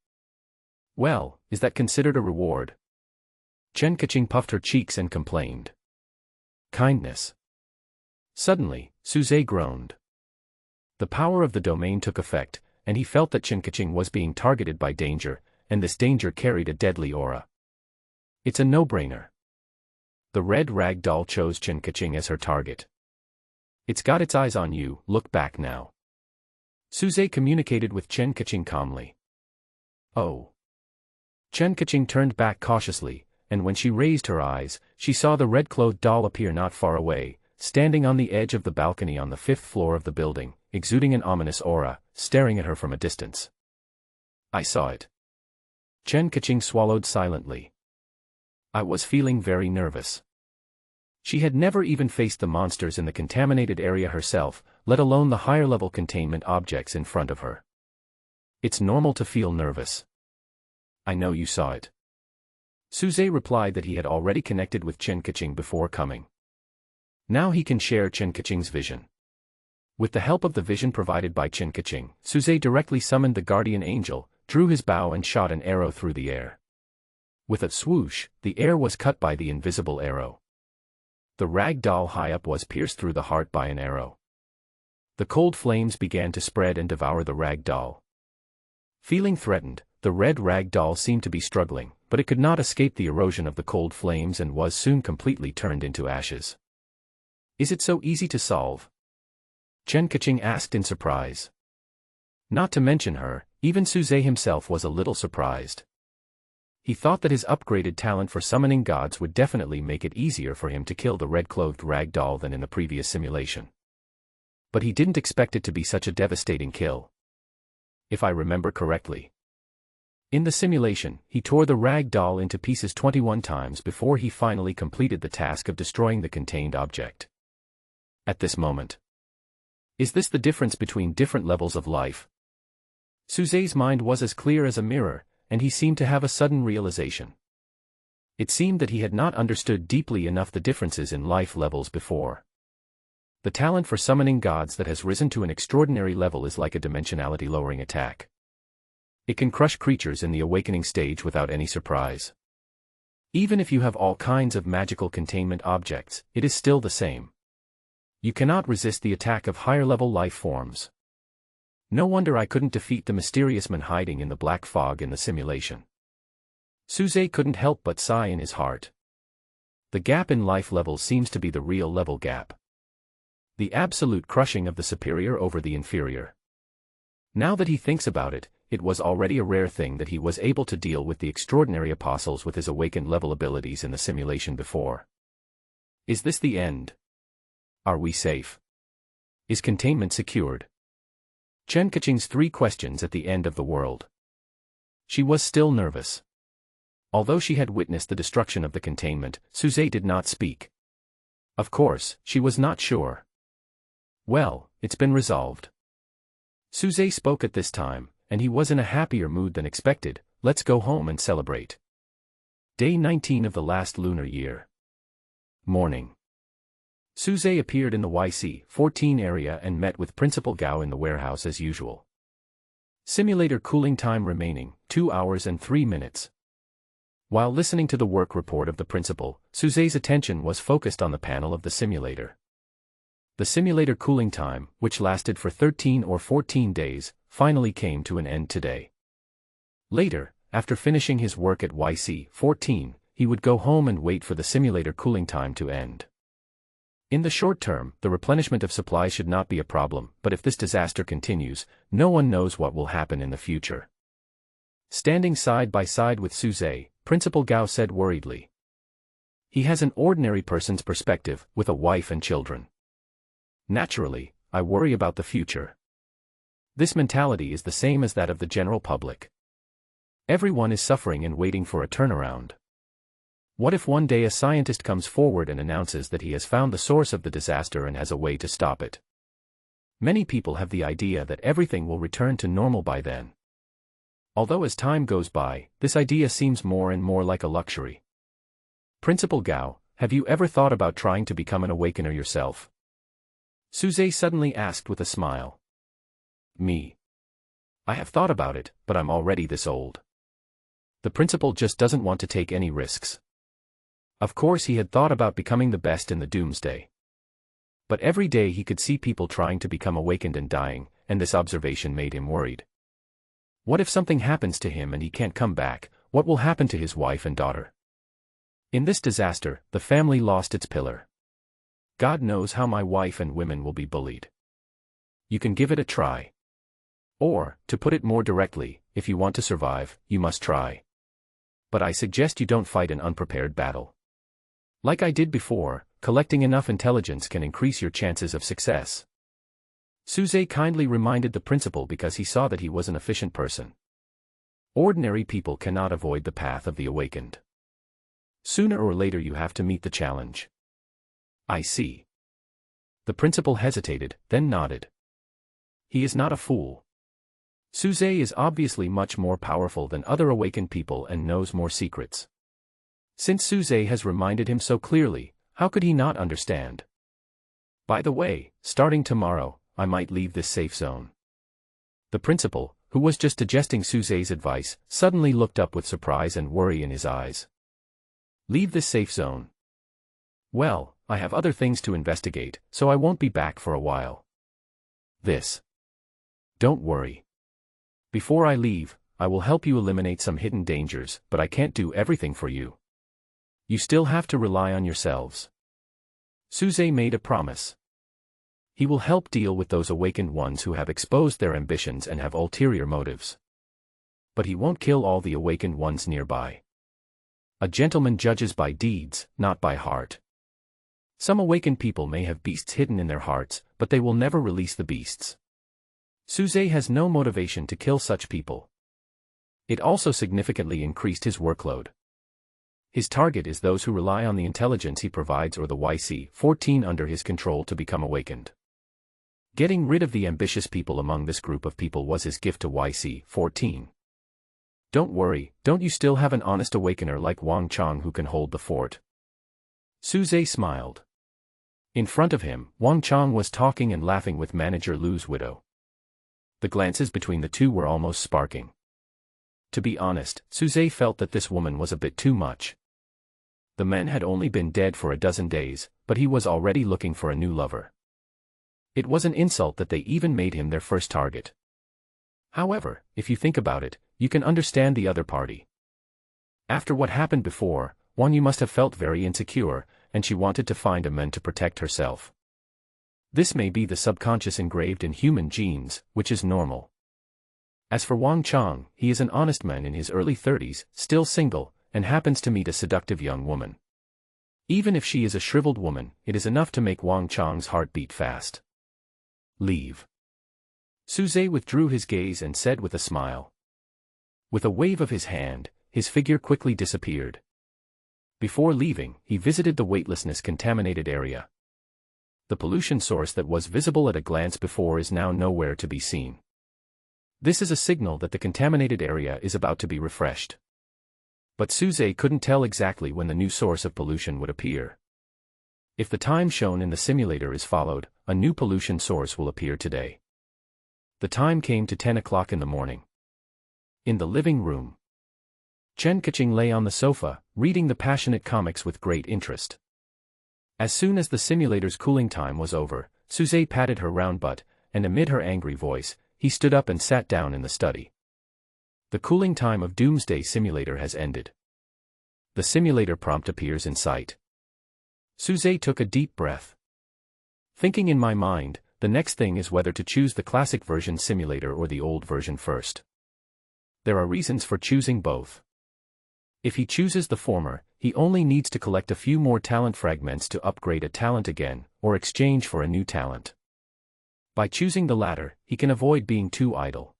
Well, is that considered a reward? Chen Kaching puffed her cheeks and complained. Kindness. Suddenly, Suze groaned. The power of the domain took effect, and he felt that Chen Kaching was being targeted by danger, and this danger carried a deadly aura. It's a no-brainer. The red rag doll chose Chen Kaching as her target. It's got its eyes on you, look back now. Suze communicated with Chen Kaching calmly. Oh. Chen Kaching turned back cautiously, and when she raised her eyes, she saw the red-clothed doll appear not far away, standing on the edge of the balcony on the 5th floor of the building, exuding an ominous aura, staring at her from a distance. I saw it. Chen Kaching swallowed silently. I was feeling very nervous. She had never even faced the monsters in the contaminated area herself, let alone the higher-level containment objects in front of her. It's normal to feel nervous. I know you saw it. Suze replied that he had already connected with Chen Kaching before coming. Now he can share Chen Kaching's vision. With the help of the vision provided by Chen Kaching, Suze directly summoned the guardian angel, drew his bow and shot an arrow through the air. With a swoosh, the air was cut by the invisible arrow. The rag doll high up was pierced through the heart by an arrow. The cold flames began to spread and devour the rag doll. Feeling threatened, the red rag doll seemed to be struggling, but it could not escape the erosion of the cold flames and was soon completely turned into ashes. Is it so easy to solve? Chen Kaching asked in surprise. Not to mention her, even Suze himself was a little surprised. He thought that his upgraded talent for summoning gods would definitely make it easier for him to kill the red-clothed rag doll than in the previous simulation. But he didn't expect it to be such a devastating kill. If I remember correctly. In the simulation, he tore the rag doll into pieces 21 times before he finally completed the task of destroying the contained object. At this moment. Is this the difference between different levels of life? Suze's mind was as clear as a mirror, and he seemed to have a sudden realization. It seemed that he had not understood deeply enough the differences in life levels before. The talent for summoning gods that has risen to an extraordinary level is like a dimensionality-lowering attack. It can crush creatures in the awakening stage without any surprise. Even if you have all kinds of magical containment objects, it is still the same. You cannot resist the attack of higher-level life forms. No wonder I couldn't defeat the mysterious man hiding in the black fog in the simulation. Suze couldn't help but sigh in his heart. The gap in life levels seems to be the real level gap. The absolute crushing of the superior over the inferior. Now that he thinks about it, it was already a rare thing that he was able to deal with the extraordinary apostles with his awakened level abilities in the simulation before. Is this the end? Are we safe? Is containment secured? Chen Kaching's 3 questions at the end of the world. She was still nervous. Although she had witnessed the destruction of the containment, Suze did not speak. Of course, she was not sure. Well, it's been resolved. Suze spoke at this time, and he was in a happier mood than expected. Let's go home and celebrate. Day 19 of the last lunar year. Morning. Suze appeared in the YC-14 area and met with Principal Gao in the warehouse as usual. Simulator cooling time remaining, 2 hours and 3 minutes. While listening to the work report of the principal, Suze's attention was focused on the panel of the simulator. The simulator cooling time, which lasted for 13 or 14 days, finally came to an end today. Later, after finishing his work at YC-14, he would go home and wait for the simulator cooling time to end. In the short term, the replenishment of supplies should not be a problem, but if this disaster continues, no one knows what will happen in the future. Standing side by side with Suze, Principal Gao said worriedly. He has an ordinary person's perspective, with a wife and children. Naturally, I worry about the future. This mentality is the same as that of the general public. Everyone is suffering and waiting for a turnaround. What if one day a scientist comes forward and announces that he has found the source of the disaster and has a way to stop it? Many people have the idea that everything will return to normal by then. Although as time goes by, this idea seems more and more like a luxury. Principal Gao, have you ever thought about trying to become an awakener yourself? Suze suddenly asked with a smile. Me. I have thought about it, but I'm already this old. The principal just doesn't want to take any risks. Of course he had thought about becoming the best in the doomsday. But every day he could see people trying to become awakened and dying, and this observation made him worried. What if something happens to him and he can't come back? What will happen to his wife and daughter? In this disaster, the family lost its pillar. God knows how my wife and women will be bullied. You can give it a try. Or, to put it more directly, if you want to survive, you must try. But I suggest you don't fight an unprepared battle. Like I did before, collecting enough intelligence can increase your chances of success. Suze kindly reminded the principal because he saw that he was an efficient person. Ordinary people cannot avoid the path of the awakened. Sooner or later you have to meet the challenge. I see. The principal hesitated, then nodded. He is not a fool. Suze is obviously much more powerful than other awakened people and knows more secrets. Since Suze has reminded him so clearly, how could he not understand? By the way, starting tomorrow, I might leave this safe zone. The principal, who was just digesting Suze's advice, suddenly looked up with surprise and worry in his eyes. Leave this safe zone? Well, I have other things to investigate, so I won't be back for a while. Don't worry. Before I leave, I will help you eliminate some hidden dangers, but I can't do everything for you. You still have to rely on yourselves. Suze made a promise. He will help deal with those awakened ones who have exposed their ambitions and have ulterior motives. But he won't kill all the awakened ones nearby. A gentleman judges by deeds, not by heart. Some awakened people may have beasts hidden in their hearts, but they will never release the beasts. Suze has no motivation to kill such people. It also significantly increased his workload. His target is those who rely on the intelligence he provides or the YC-14 under his control to become awakened. Getting rid of the ambitious people among this group of people was his gift to YC-14. Don't worry, don't you still have an honest awakener like Wang Chang who can hold the fort? Suze smiled. In front of him, Wang Chang was talking and laughing with Manager Lu's widow. The glances between the two were almost sparking. To be honest, Suze felt that this woman was a bit too much. The men had only been dead for a dozen days, but he was already looking for a new lover. It was an insult that they even made him their first target. However, if you think about it, you can understand the other party. After what happened before, Wang Yu must have felt very insecure, and she wanted to find a man to protect herself. This may be the subconscious engraved in human genes, which is normal. As for Wang Chang, he is an honest man in his early 30s, still single, and happens to meet a seductive young woman. Even if she is a shriveled woman, it is enough to make Wang Chang's heart beat fast. Leave. Suze withdrew his gaze and said with a smile. With a wave of his hand, his figure quickly disappeared. Before leaving, he visited the weightlessness-contaminated area. The pollution source that was visible at a glance before is now nowhere to be seen. This is a signal that the contaminated area is about to be refreshed. But Suze couldn't tell exactly when the new source of pollution would appear. If the time shown in the simulator is followed, a new pollution source will appear today. The time came to 10 o'clock in the morning. In the living room, Chen Kaching lay on the sofa, reading the passionate comics with great interest. As soon as the simulator's cooling time was over, Suze patted her round butt, and amid her angry voice, he stood up and sat down in the study. The cooling time of Doomsday Simulator has ended. The simulator prompt appears in sight. Suze took a deep breath. Thinking in my mind, the next thing is whether to choose the classic version simulator or the old version first. There are reasons for choosing both. If he chooses the former, he only needs to collect a few more talent fragments to upgrade a talent again, or exchange for a new talent. By choosing the latter, he can avoid being too idle.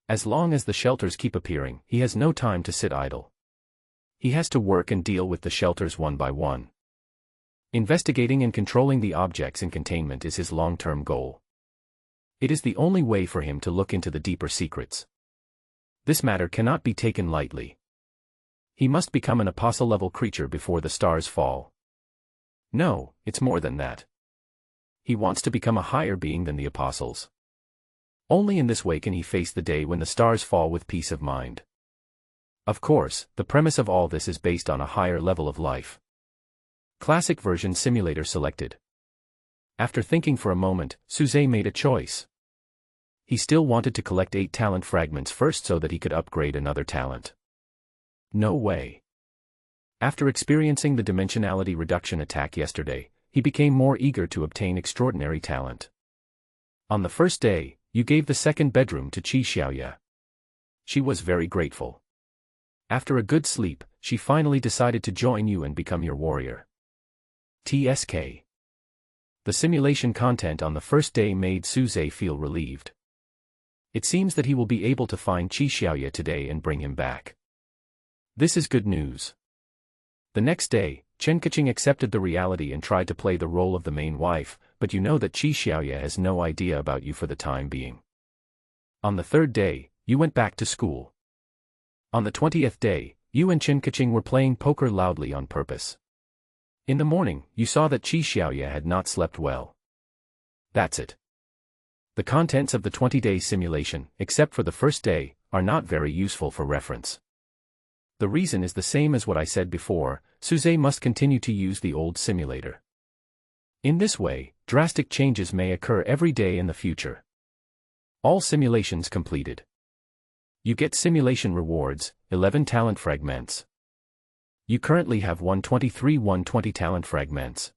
As long as the shelters keep appearing, he has no time to sit idle. He has to work and deal with the shelters one by one. Investigating and controlling the objects in containment is his long-term goal. It is the only way for him to look into the deeper secrets. This matter cannot be taken lightly. He must become an apostle-level creature before the stars fall. No, it's more than that. He wants to become a higher being than the apostles. Only in this way can he face the day when the stars fall with peace of mind. Of course, the premise of all this is based on a higher level of life. Classic version simulator selected. After thinking for a moment, Suze made a choice. He still wanted to collect 8 talent fragments first so that he could upgrade another talent. No way. After experiencing the dimensionality reduction attack yesterday, he became more eager to obtain extraordinary talent. On the first day, you gave the second bedroom to Qi Xiaoya. She was very grateful. After a good sleep, she finally decided to join you and become your warrior. TSK. The simulation content on the first day made Suze feel relieved. It seems that he will be able to find Qi Xiaoya today and bring him back. This is good news. The next day, Chen Kaching accepted the reality and tried to play the role of the main wife, but you know that Qi Xiaoya has no idea about you for the time being. On the third day, you went back to school. On the 20th day, you and Chen Kaching were playing poker loudly on purpose. In the morning, you saw that Qi Xiaoya had not slept well. That's it. The contents of the 20-day simulation, except for the first day, are not very useful for reference. The reason is the same as what I said before, Suze must continue to use the old simulator. In this way, drastic changes may occur every day in the future. All simulations completed. You get simulation rewards, 11 talent fragments. You currently have 120 talent fragments.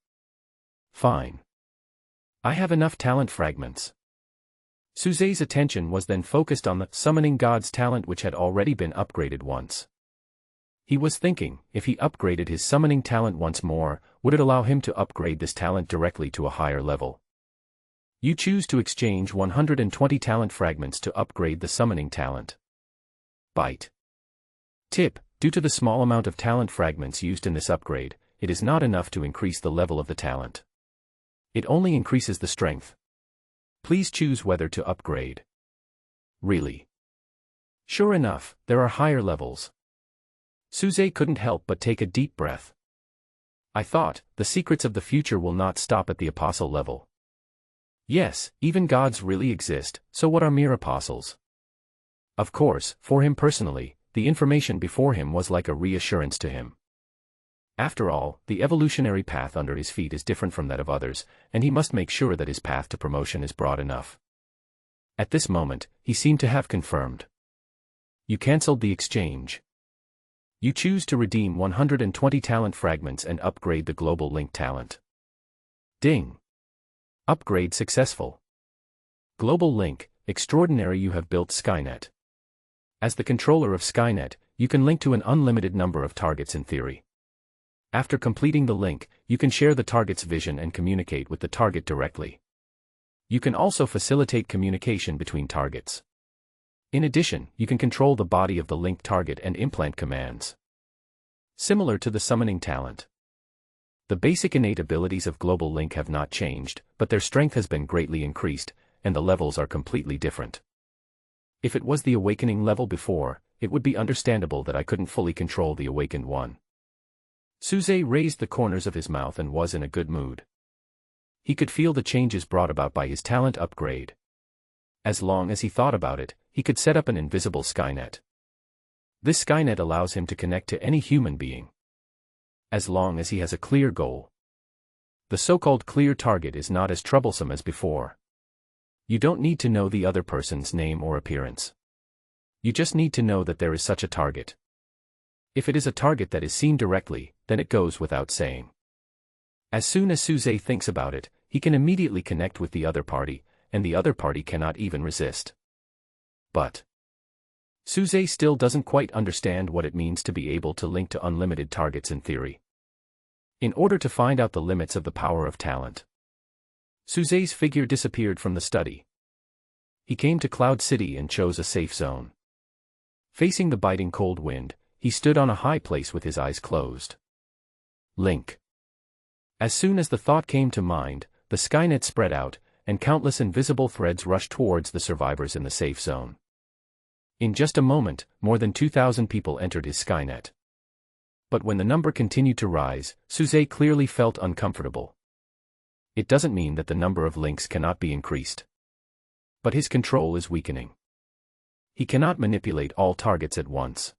Fine. I have enough talent fragments. Suze's attention was then focused on the summoning god's talent which had already been upgraded once. He was thinking, if he upgraded his summoning talent once more, would it allow him to upgrade this talent directly to a higher level? You choose to exchange 120 talent fragments to upgrade the summoning talent. Byte. Tip: due to the small amount of talent fragments used in this upgrade, it is not enough to increase the level of the talent. It only increases the strength. Please choose whether to upgrade. Really? Sure enough, there are higher levels. Suze couldn't help but take a deep breath. I thought, the secrets of the future will not stop at the apostle level. Yes, even gods really exist, so what are mere apostles? Of course, for him personally, the information before him was like a reassurance to him. After all, the evolutionary path under his feet is different from that of others, and he must make sure that his path to promotion is broad enough. At this moment, he seemed to have confirmed. You cancelled the exchange. You choose to redeem 120 talent fragments and upgrade the global link talent. Ding! Upgrade successful. Global link, extraordinary. You have built Skynet. As the controller of Skynet, you can link to an unlimited number of targets in theory. After completing the link, you can share the target's vision and communicate with the target directly. You can also facilitate communication between targets. In addition, you can control the body of the linked target and implant commands. Similar to the summoning talent. The basic innate abilities of Global Link have not changed, but their strength has been greatly increased, and the levels are completely different. If it was the awakening level before, it would be understandable that I couldn't fully control the awakened one. Suze raised the corners of his mouth and was in a good mood. He could feel the changes brought about by his talent upgrade. As long as he thought about it, he could set up an invisible Skynet. This Skynet allows him to connect to any human being. As long as he has a clear goal. The so-called clear target is not as troublesome as before. You don't need to know the other person's name or appearance. You just need to know that there is such a target. If it is a target that is seen directly, then it goes without saying. As soon as Suze thinks about it, he can immediately connect with the other party, and the other party cannot even resist. But Suze still doesn't quite understand what it means to be able to link to unlimited targets in theory. In order to find out the limits of the power of talent, Suze's figure disappeared from the study. He came to Cloud City and chose a safe zone. Facing the biting cold wind, he stood on a high place with his eyes closed. Link. As soon as the thought came to mind, the Skynet spread out, and countless invisible threads rushed towards the survivors in the safe zone. In just a moment, more than 2,000 people entered his Skynet. But when the number continued to rise, Suze clearly felt uncomfortable. It doesn't mean that the number of links cannot be increased. But his control is weakening. He cannot manipulate all targets at once.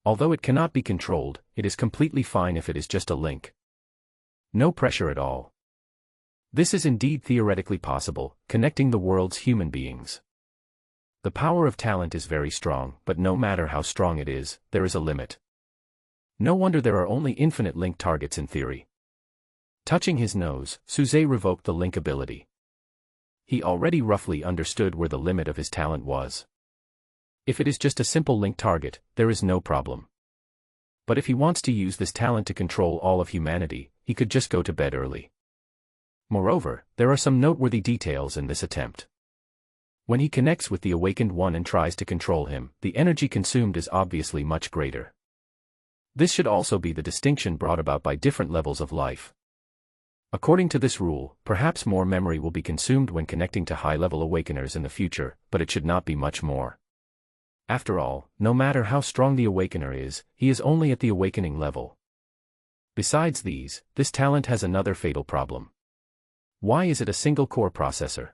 Although it cannot be controlled, it is completely fine if it is just a link. No pressure at all. This is indeed theoretically possible, connecting the world's human beings. The power of talent is very strong, but no matter how strong it is, there is a limit. No wonder there are only infinite link targets in theory. Touching his nose, Suze revoked the link ability. He already roughly understood where the limit of his talent was. If it is just a simple link target, there is no problem. But if he wants to use this talent to control all of humanity, he could just go to bed early. Moreover, there are some noteworthy details in this attempt. When he connects with the awakened one and tries to control him, the energy consumed is obviously much greater. This should also be the distinction brought about by different levels of life. According to this rule, perhaps more memory will be consumed when connecting to high-level awakeners in the future, but it should not be much more. After all, no matter how strong the awakener is, he is only at the awakening level. Besides these, this talent has another fatal problem. Why is it a single-core processor?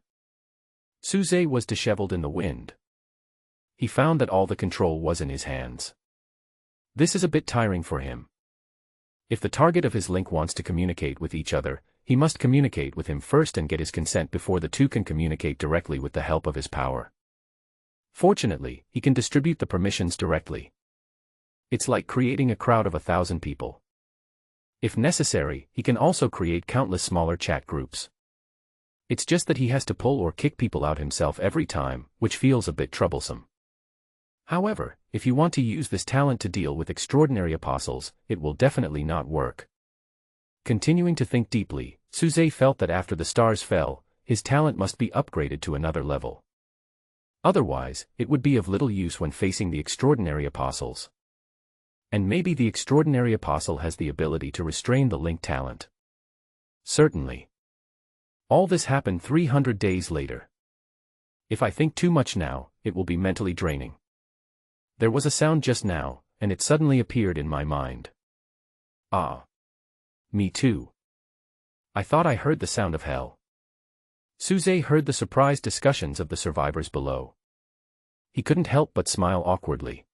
Suze was disheveled in the wind. He found that all the control was in his hands. This is a bit tiring for him. If the target of his link wants to communicate with each other, he must communicate with him first and get his consent before the two can communicate directly with the help of his power. Fortunately, he can distribute the permissions directly. It's like creating a crowd of 1,000 people. If necessary, he can also create countless smaller chat groups. It's just that he has to pull or kick people out himself every time, which feels a bit troublesome. However, if you want to use this talent to deal with extraordinary apostles, it will definitely not work. Continuing to think deeply, Suze felt that after the stars fell, his talent must be upgraded to another level. Otherwise, it would be of little use when facing the extraordinary apostles. And maybe the extraordinary apostle has the ability to restrain the link talent. Certainly. All this happened 300 days later. If I think too much now, it will be mentally draining. There was a sound just now, and it suddenly appeared in my mind. Ah. Me too. I thought I heard the sound of hell. Suze heard the surprised discussions of the survivors below. He couldn't help but smile awkwardly.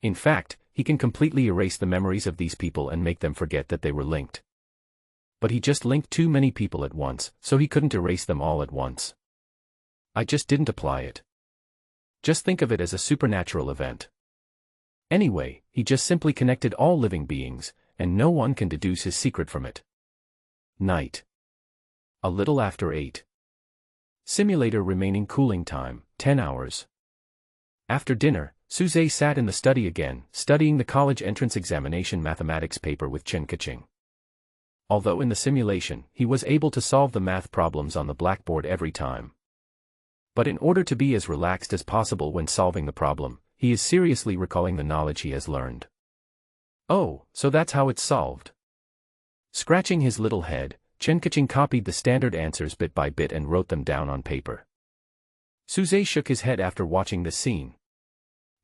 In fact, he can completely erase the memories of these people and make them forget that they were linked. But he just linked too many people at once, so he couldn't erase them all at once. I just didn't apply it. Just think of it as a supernatural event. Anyway, he just simply connected all living beings, and no one can deduce his secret from it. Night. A little after 8. Simulator remaining cooling time, 10 hours. After dinner, Suze sat in the study again, studying the college entrance examination mathematics paper with Chen Kaching. Although in the simulation, he was able to solve the math problems on the blackboard every time. But in order to be as relaxed as possible when solving the problem, he is seriously recalling the knowledge he has learned. Oh, so that's how it's solved. Scratching his little head, Chen Kaching copied the standard answers bit by bit and wrote them down on paper. Suze shook his head after watching this scene.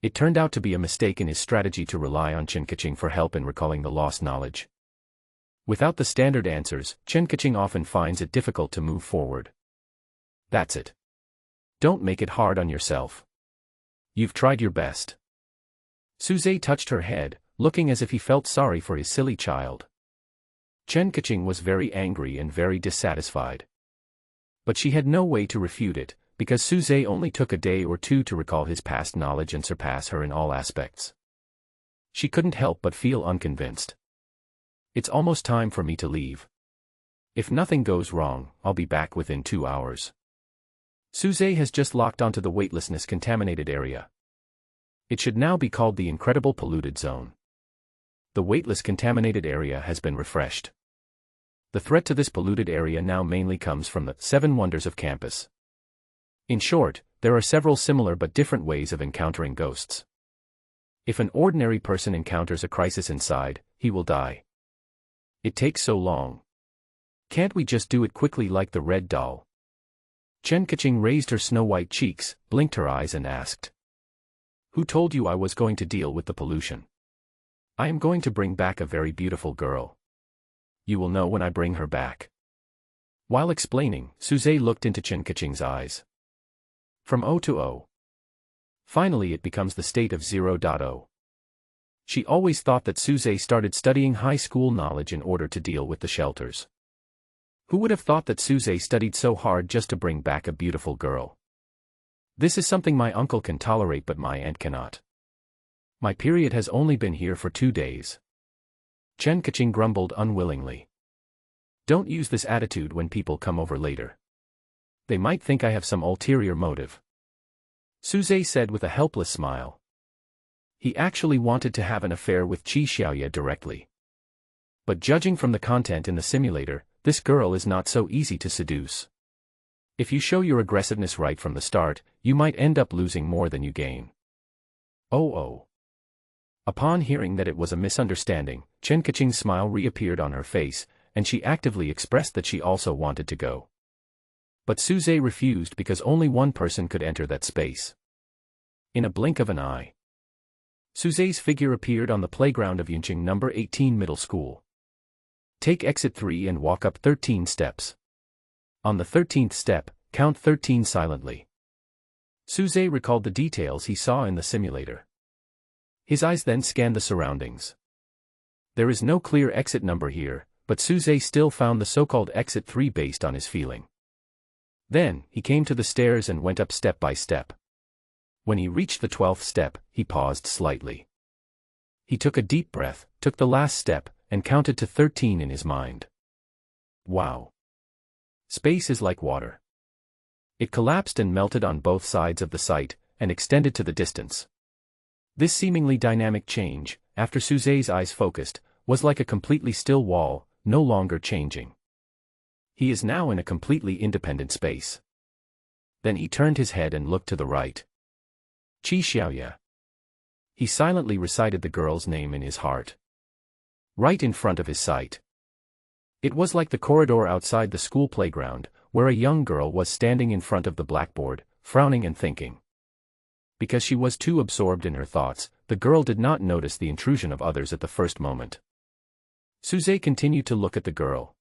It turned out to be a mistake in his strategy to rely on Chen Kaching for help in recalling the lost knowledge. Without the standard answers, Chen Kaching often finds it difficult to move forward. That's it. Don't make it hard on yourself. You've tried your best. Suze touched her head, looking as if he felt sorry for his silly child. Chen Kaching was very angry and very dissatisfied. But she had no way to refute it, because Suze only took a day or two to recall his past knowledge and surpass her in all aspects. She couldn't help but feel unconvinced. It's almost time for me to leave. If nothing goes wrong, I'll be back within 2 hours. Suze has just locked onto the weightlessness contaminated area. It should now be called the incredible polluted zone. The weightless contaminated area has been refreshed. The threat to this polluted area now mainly comes from the 7 wonders of campus. In short, there are several similar but different ways of encountering ghosts. If an ordinary person encounters a crisis inside, he will die. It takes so long. Can't we just do it quickly like the red doll? Chen Kaching raised her snow-white cheeks, blinked her eyes and asked. Who told you I was going to deal with the pollution? I am going to bring back a very beautiful girl. You will know when I bring her back. While explaining, Suze looked into Chen Kaching's eyes. From O to O. Finally it becomes the state of 0.0. She always thought that Suze started studying high school knowledge in order to deal with the shelters. Who would have thought that Suze studied so hard just to bring back a beautiful girl? This is something my uncle can tolerate but my aunt cannot. My period has only been here for 2 days. Chen Kaching grumbled unwillingly. Don't use this attitude when people come over later. They might think I have some ulterior motive. Suze said with a helpless smile. He actually wanted to have an affair with Qi Xiaoye directly. But judging from the content in the simulator, this girl is not so easy to seduce. If you show your aggressiveness right from the start, you might end up losing more than you gain. Oh. Upon hearing that it was a misunderstanding, Chen Kaching's smile reappeared on her face, and she actively expressed that she also wanted to go. But Suze refused because only one person could enter that space. In a blink of an eye, Suze's figure appeared on the playground of Yunqing No. 18 Middle School. Take exit 3 and walk up 13 steps. On the 13th step, count 13 silently. Suze recalled the details he saw in the simulator. His eyes then scanned the surroundings. There is no clear exit number here, but Suze still found the so-called exit 3 based on his feeling. Then, he came to the stairs and went up step by step. When he reached the 12th step, he paused slightly. He took a deep breath, took the last step, and counted to 13 in his mind. Wow! Space is like water. It collapsed and melted on both sides of the site, and extended to the distance. This seemingly dynamic change, after Suze's eyes focused, was like a completely still wall, no longer changing. He is now in a completely independent space. Then he turned his head and looked to the right. Qi Xiaoye. He silently recited the girl's name in his heart. Right in front of his sight. It was like the corridor outside the school playground, where a young girl was standing in front of the blackboard, frowning and thinking. Because she was too absorbed in her thoughts, the girl did not notice the intrusion of others at the first moment. Suze continued to look at the girl.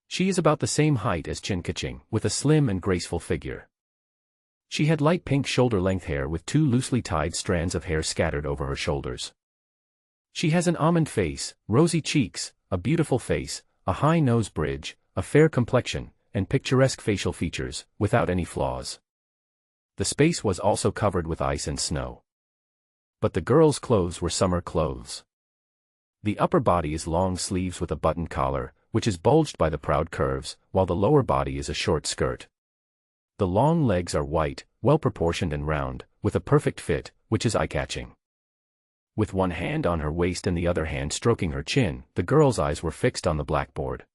She is about the same height as Chen Kaching, with a slim and graceful figure. She had light pink shoulder-length hair with 2 loosely tied strands of hair scattered over her shoulders. She has an almond face, rosy cheeks, a beautiful face, a high nose bridge, a fair complexion, and picturesque facial features, without any flaws. The space was also covered with ice and snow. But the girl's clothes were summer clothes. The upper body is long sleeves with a button collar, which is bulged by the proud curves, while the lower body is a short skirt. The long legs are white, well-proportioned and round, with a perfect fit, which is eye-catching. With one hand on her waist and the other hand stroking her chin, the girl's eyes were fixed on the blackboard.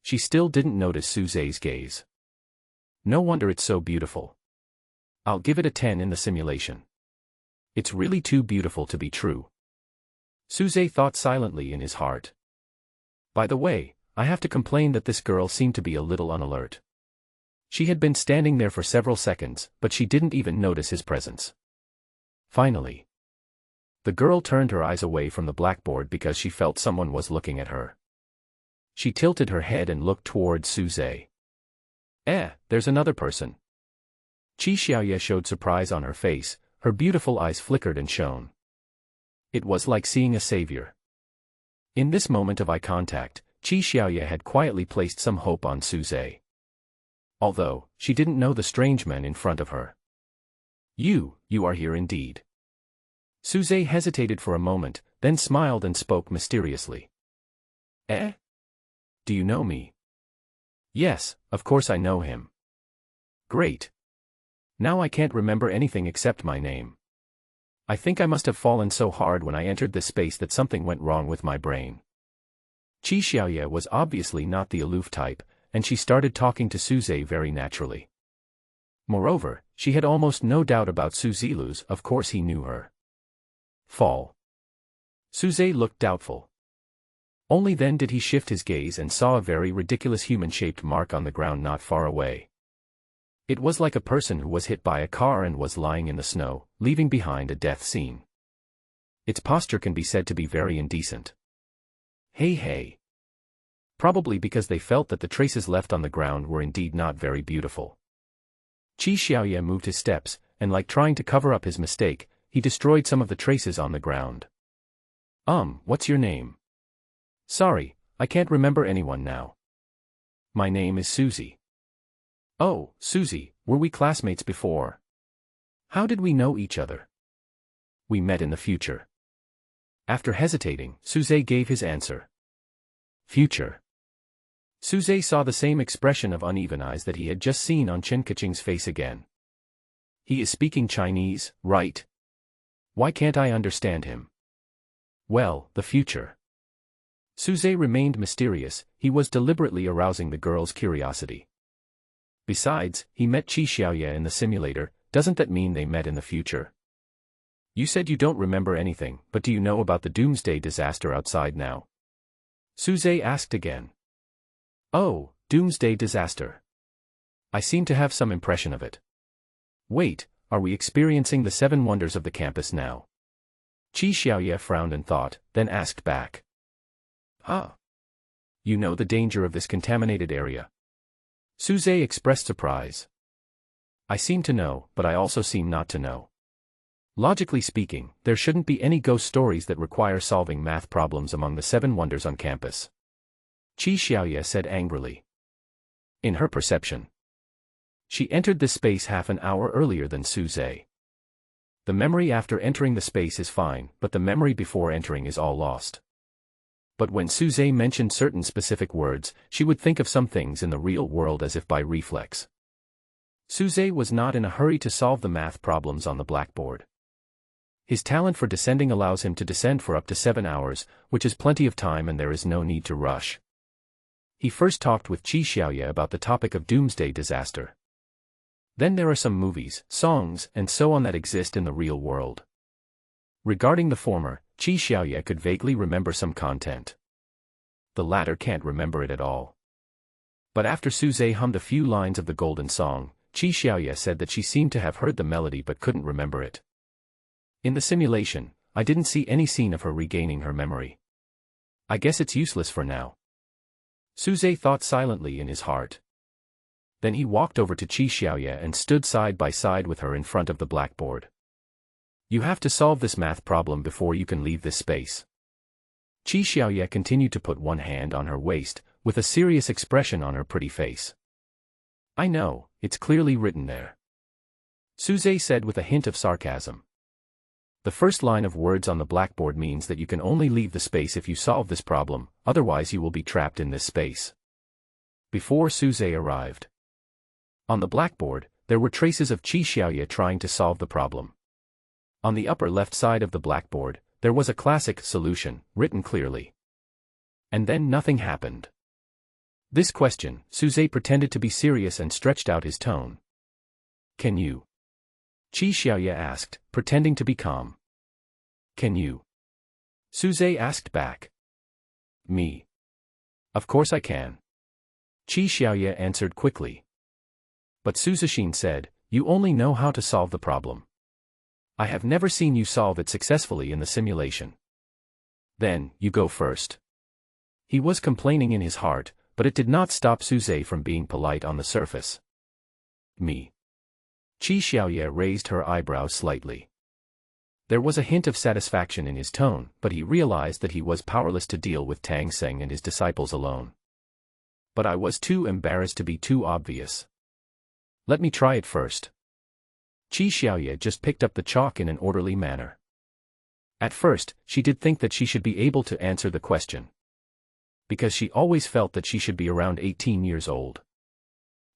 She still didn't notice Suze's gaze. No wonder it's so beautiful. I'll give it a 10 in the simulation. It's really too beautiful to be true. Suze thought silently in his heart. By the way, I have to complain that this girl seemed to be a little unalert. She had been standing there for several seconds, but she didn't even notice his presence. Finally, the girl turned her eyes away from the blackboard because she felt someone was looking at her. She tilted her head and looked towards Suze. There's another person. Qi Xiaoye showed surprise on her face, her beautiful eyes flickered and shone. It was like seeing a savior. In this moment of eye contact, Qi Xiaoye had quietly placed some hope on Suze. Although, she didn't know the strange man in front of her. You are here indeed. Suze hesitated for a moment, then smiled and spoke mysteriously. Do you know me? Yes, of course I know him. Great. Now I can't remember anything except my name. I think I must have fallen so hard when I entered this space that something went wrong with my brain. Qi Xiaoye was obviously not the aloof type, and she started talking to Suze very naturally. Moreover, she had almost no doubt about Suzilu's, of course he knew her. Fall. Suze looked doubtful. Only then did he shift his gaze and saw a very ridiculous human-shaped mark on the ground not far away. It was like a person who was hit by a car and was lying in the snow, leaving behind a death scene. Its posture can be said to be very indecent. Hey. Probably because they felt that the traces left on the ground were indeed not very beautiful. Qi Xiaoye moved his steps, and like trying to cover up his mistake, he destroyed some of the traces on the ground. What's your name? Sorry, I can't remember anyone now. My name is Susie. Oh, Susie, were we classmates before? How did we know each other? We met in the future. After hesitating, Suze gave his answer. Future. Suze saw the same expression of uneven eyes that he had just seen on Chen Kaching's face again. He is speaking Chinese, right? Why can't I understand him? Well, the future. Suze remained mysterious, he was deliberately arousing the girl's curiosity. Besides, he met Qi Xiaoye in the simulator, doesn't that mean they met in the future? You said you don't remember anything, but do you know about the doomsday disaster outside now? Suze asked again. Oh, doomsday disaster. I seem to have some impression of it. Wait, are we experiencing the 7 wonders of the campus now? Qi Xiaoye frowned and thought, then asked back. Ah. You know the danger of this contaminated area? Suze expressed surprise. I seem to know, but I also seem not to know. Logically speaking, there shouldn't be any ghost stories that require solving math problems among the 7 wonders on campus. Qi Xiaoye said angrily. In her perception, she entered this space half an hour earlier than Suze. The memory after entering the space is fine, but the memory before entering is all lost. But when Suze mentioned certain specific words, she would think of some things in the real world as if by reflex. Suze was not in a hurry to solve the math problems on the blackboard. His talent for descending allows him to descend for up to 7 hours, which is plenty of time and there is no need to rush. He first talked with Qi Xiaoye about the topic of doomsday disaster. Then there are some movies, songs, and so on that exist in the real world. Regarding the former, Qi Xiaoye could vaguely remember some content. The latter can't remember it at all. But after Suze hummed a few lines of the golden song, Qi Xiaoye said that she seemed to have heard the melody but couldn't remember it. In the simulation, I didn't see any scene of her regaining her memory. I guess it's useless for now. Suze thought silently in his heart. Then he walked over to Qi Xiaoye and stood side by side with her in front of the blackboard. You have to solve this math problem before you can leave this space. Qi Xiaoye continued to put one hand on her waist, with a serious expression on her pretty face. I know, it's clearly written there. Suze said with a hint of sarcasm. The first line of words on the blackboard means that you can only leave the space if you solve this problem, otherwise you will be trapped in this space. Before Suze arrived. On the blackboard, there were traces of Qi Xiaoye trying to solve the problem. On the upper left side of the blackboard, there was a classic solution, written clearly. And then nothing happened. This question, Suze pretended to be serious and stretched out his tone. Can you? Qi Xiaoye asked, pretending to be calm. Can you? Suze asked back. Me. Of course I can. Qi Xiaoye answered quickly. But Suzeshin said, you only know how to solve the problem. I have never seen you solve it successfully in the simulation. Then, you go first. He was complaining in his heart, but it did not stop Suze from being polite on the surface. Me. Qi Xiaoye raised her eyebrows slightly. There was a hint of satisfaction in his tone, but he realized that he was powerless to deal with Tang Seng and his disciples alone. But I was too embarrassed to be too obvious. Let me try it first. Qi Xiaoye just picked up the chalk in an orderly manner. At first, she did think that she should be able to answer the question. Because she always felt that she should be around 18 years old.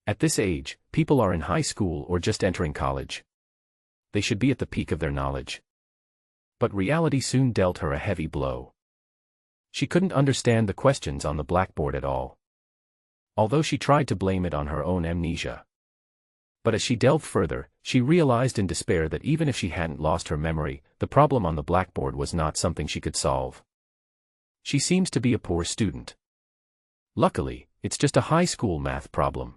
At this age, people are in high school or just entering college. They should be at the peak of their knowledge. But reality soon dealt her a heavy blow. She couldn't understand the questions on the blackboard at all. Although she tried to blame it on her own amnesia. But as she delved further, she realized in despair that even if she hadn't lost her memory, the problem on the blackboard was not something she could solve. She seems to be a poor student. Luckily, it's just a high school math problem.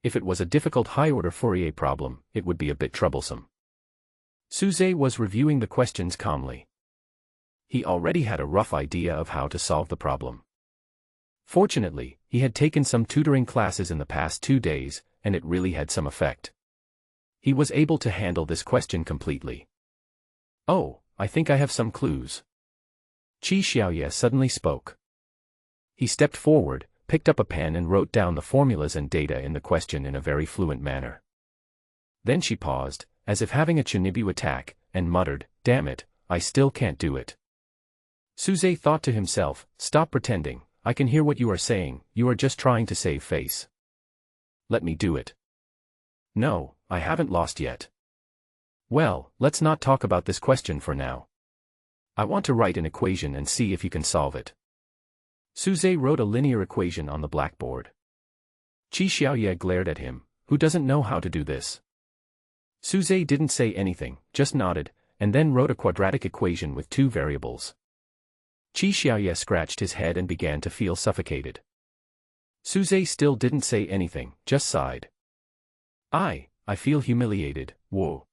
If it was a difficult high-order Fourier problem, it would be a bit troublesome. Suze was reviewing the questions calmly. He already had a rough idea of how to solve the problem. Fortunately, he had taken some tutoring classes in the past 2 days, and it really had some effect. He was able to handle this question completely. "Oh, I think I have some clues." Qi Xiaoye suddenly spoke. He stepped forward, picked up a pen and wrote down the formulas and data in the question in a very fluent manner. Then she paused, as if having a Chinibu attack, and muttered, "Damn it, I still can't do it." Suze thought to himself, "Stop pretending, I can hear what you are saying, you are just trying to save face. Let me do it." "No, I haven't lost yet." "Well, let's not talk about this question for now. I want to write an equation and see if you can solve it." Suze wrote a linear equation on the blackboard. Qi Xiaoye glared at him. "Who doesn't know how to do this?" Suze didn't say anything, just nodded, and then wrote a quadratic equation with 2 variables. Qi Xiaoye scratched his head and began to feel suffocated. Suze still didn't say anything, just sighed. I feel humiliated, whoa."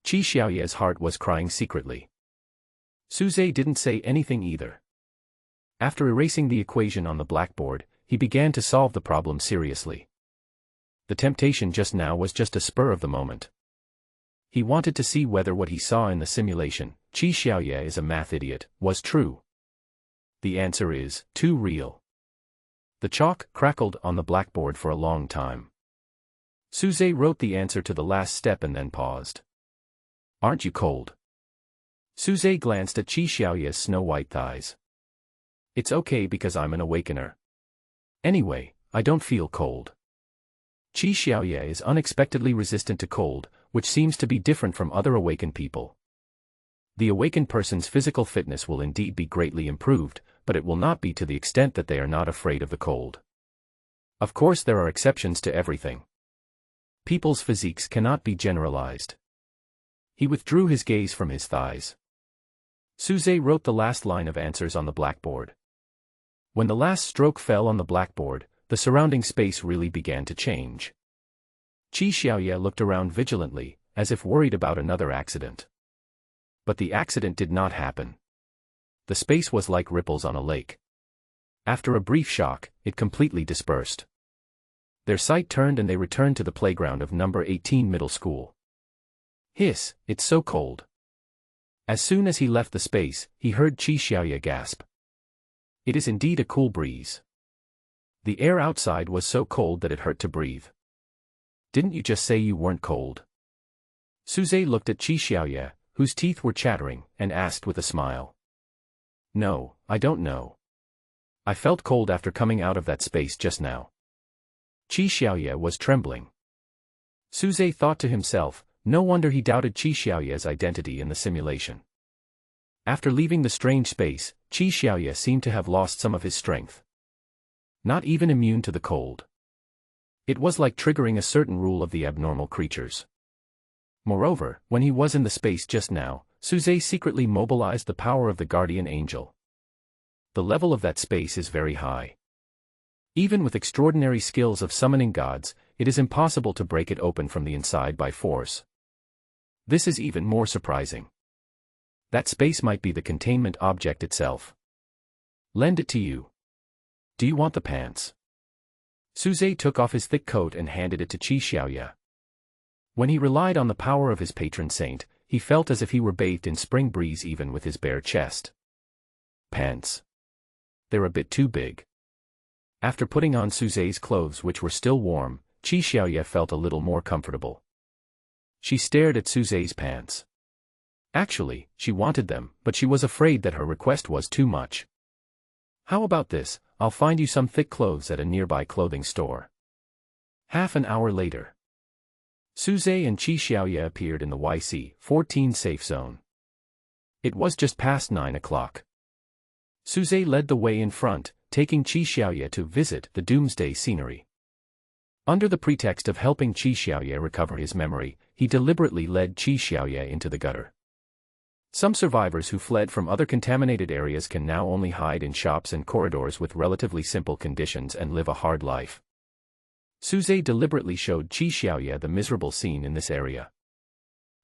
Qi Xiaoye's heart was crying secretly. Suze didn't say anything either. After erasing the equation on the blackboard, he began to solve the problem seriously. The temptation just now was just a spur of the moment. He wanted to see whether what he saw in the simulation, "Qi Xiaoye is a math idiot," was true. The answer is, too real. The chalk crackled on the blackboard for a long time. Suze wrote the answer to the last step and then paused. "Aren't you cold?" Suze glanced at Qi Xiaoye's snow-white thighs. "It's okay because I'm an awakener. Anyway, I don't feel cold." Qi Xiaoye is unexpectedly resistant to cold, which seems to be different from other awakened people. The awakened person's physical fitness will indeed be greatly improved, but it will not be to the extent that they are not afraid of the cold. Of course, there are exceptions to everything. People's physiques cannot be generalized. He withdrew his gaze from his thighs. Suze wrote the last line of answers on the blackboard. When the last stroke fell on the blackboard, the surrounding space really began to change. Qi Xiaoye looked around vigilantly, as if worried about another accident. But the accident did not happen. The space was like ripples on a lake. After a brief shock, it completely dispersed. Their sight turned and they returned to the playground of number 18 middle school. "Hiss, it's so cold." As soon as he left the space, he heard Qi Xiaoye gasp. It is indeed a cool breeze. The air outside was so cold that it hurt to breathe. "Didn't you just say you weren't cold?" Suze looked at Qi Xiaoye, whose teeth were chattering, and asked with a smile. "No, I don't know. I felt cold after coming out of that space just now." Qi Xiaoye was trembling. Suze thought to himself, no wonder he doubted Qi Xiaoye's identity in the simulation. After leaving the strange space, Qi Xiaoye seemed to have lost some of his strength. Not even immune to the cold. It was like triggering a certain rule of the abnormal creatures. Moreover, when he was in the space just now, Suze secretly mobilized the power of the guardian angel. The level of that space is very high. Even with extraordinary skills of summoning gods, it is impossible to break it open from the inside by force. This is even more surprising. That space might be the containment object itself. "Lend it to you. Do you want the pants?" Suze took off his thick coat and handed it to Qi Xiaoye. When he relied on the power of his patron saint, he felt as if he were bathed in spring breeze even with his bare chest. "Pants. They're a bit too big." After putting on Suze's clothes which were still warm, Qi Xiaoye felt a little more comfortable. She stared at Suze's pants. Actually, she wanted them, but she was afraid that her request was too much. "How about this, I'll find you some thick clothes at a nearby clothing store." Half an hour later, Suze and Qi Xiaoye appeared in the YC-14 safe zone. It was just past 9 o'clock. Suze led the way in front, taking Qi Xiaoye to visit the doomsday scenery. Under the pretext of helping Qi Xiaoye recover his memory, he deliberately led Qi Xiaoye into the gutter. Some survivors who fled from other contaminated areas can now only hide in shops and corridors with relatively simple conditions and live a hard life. Suze deliberately showed Qi Xiaoye the miserable scene in this area.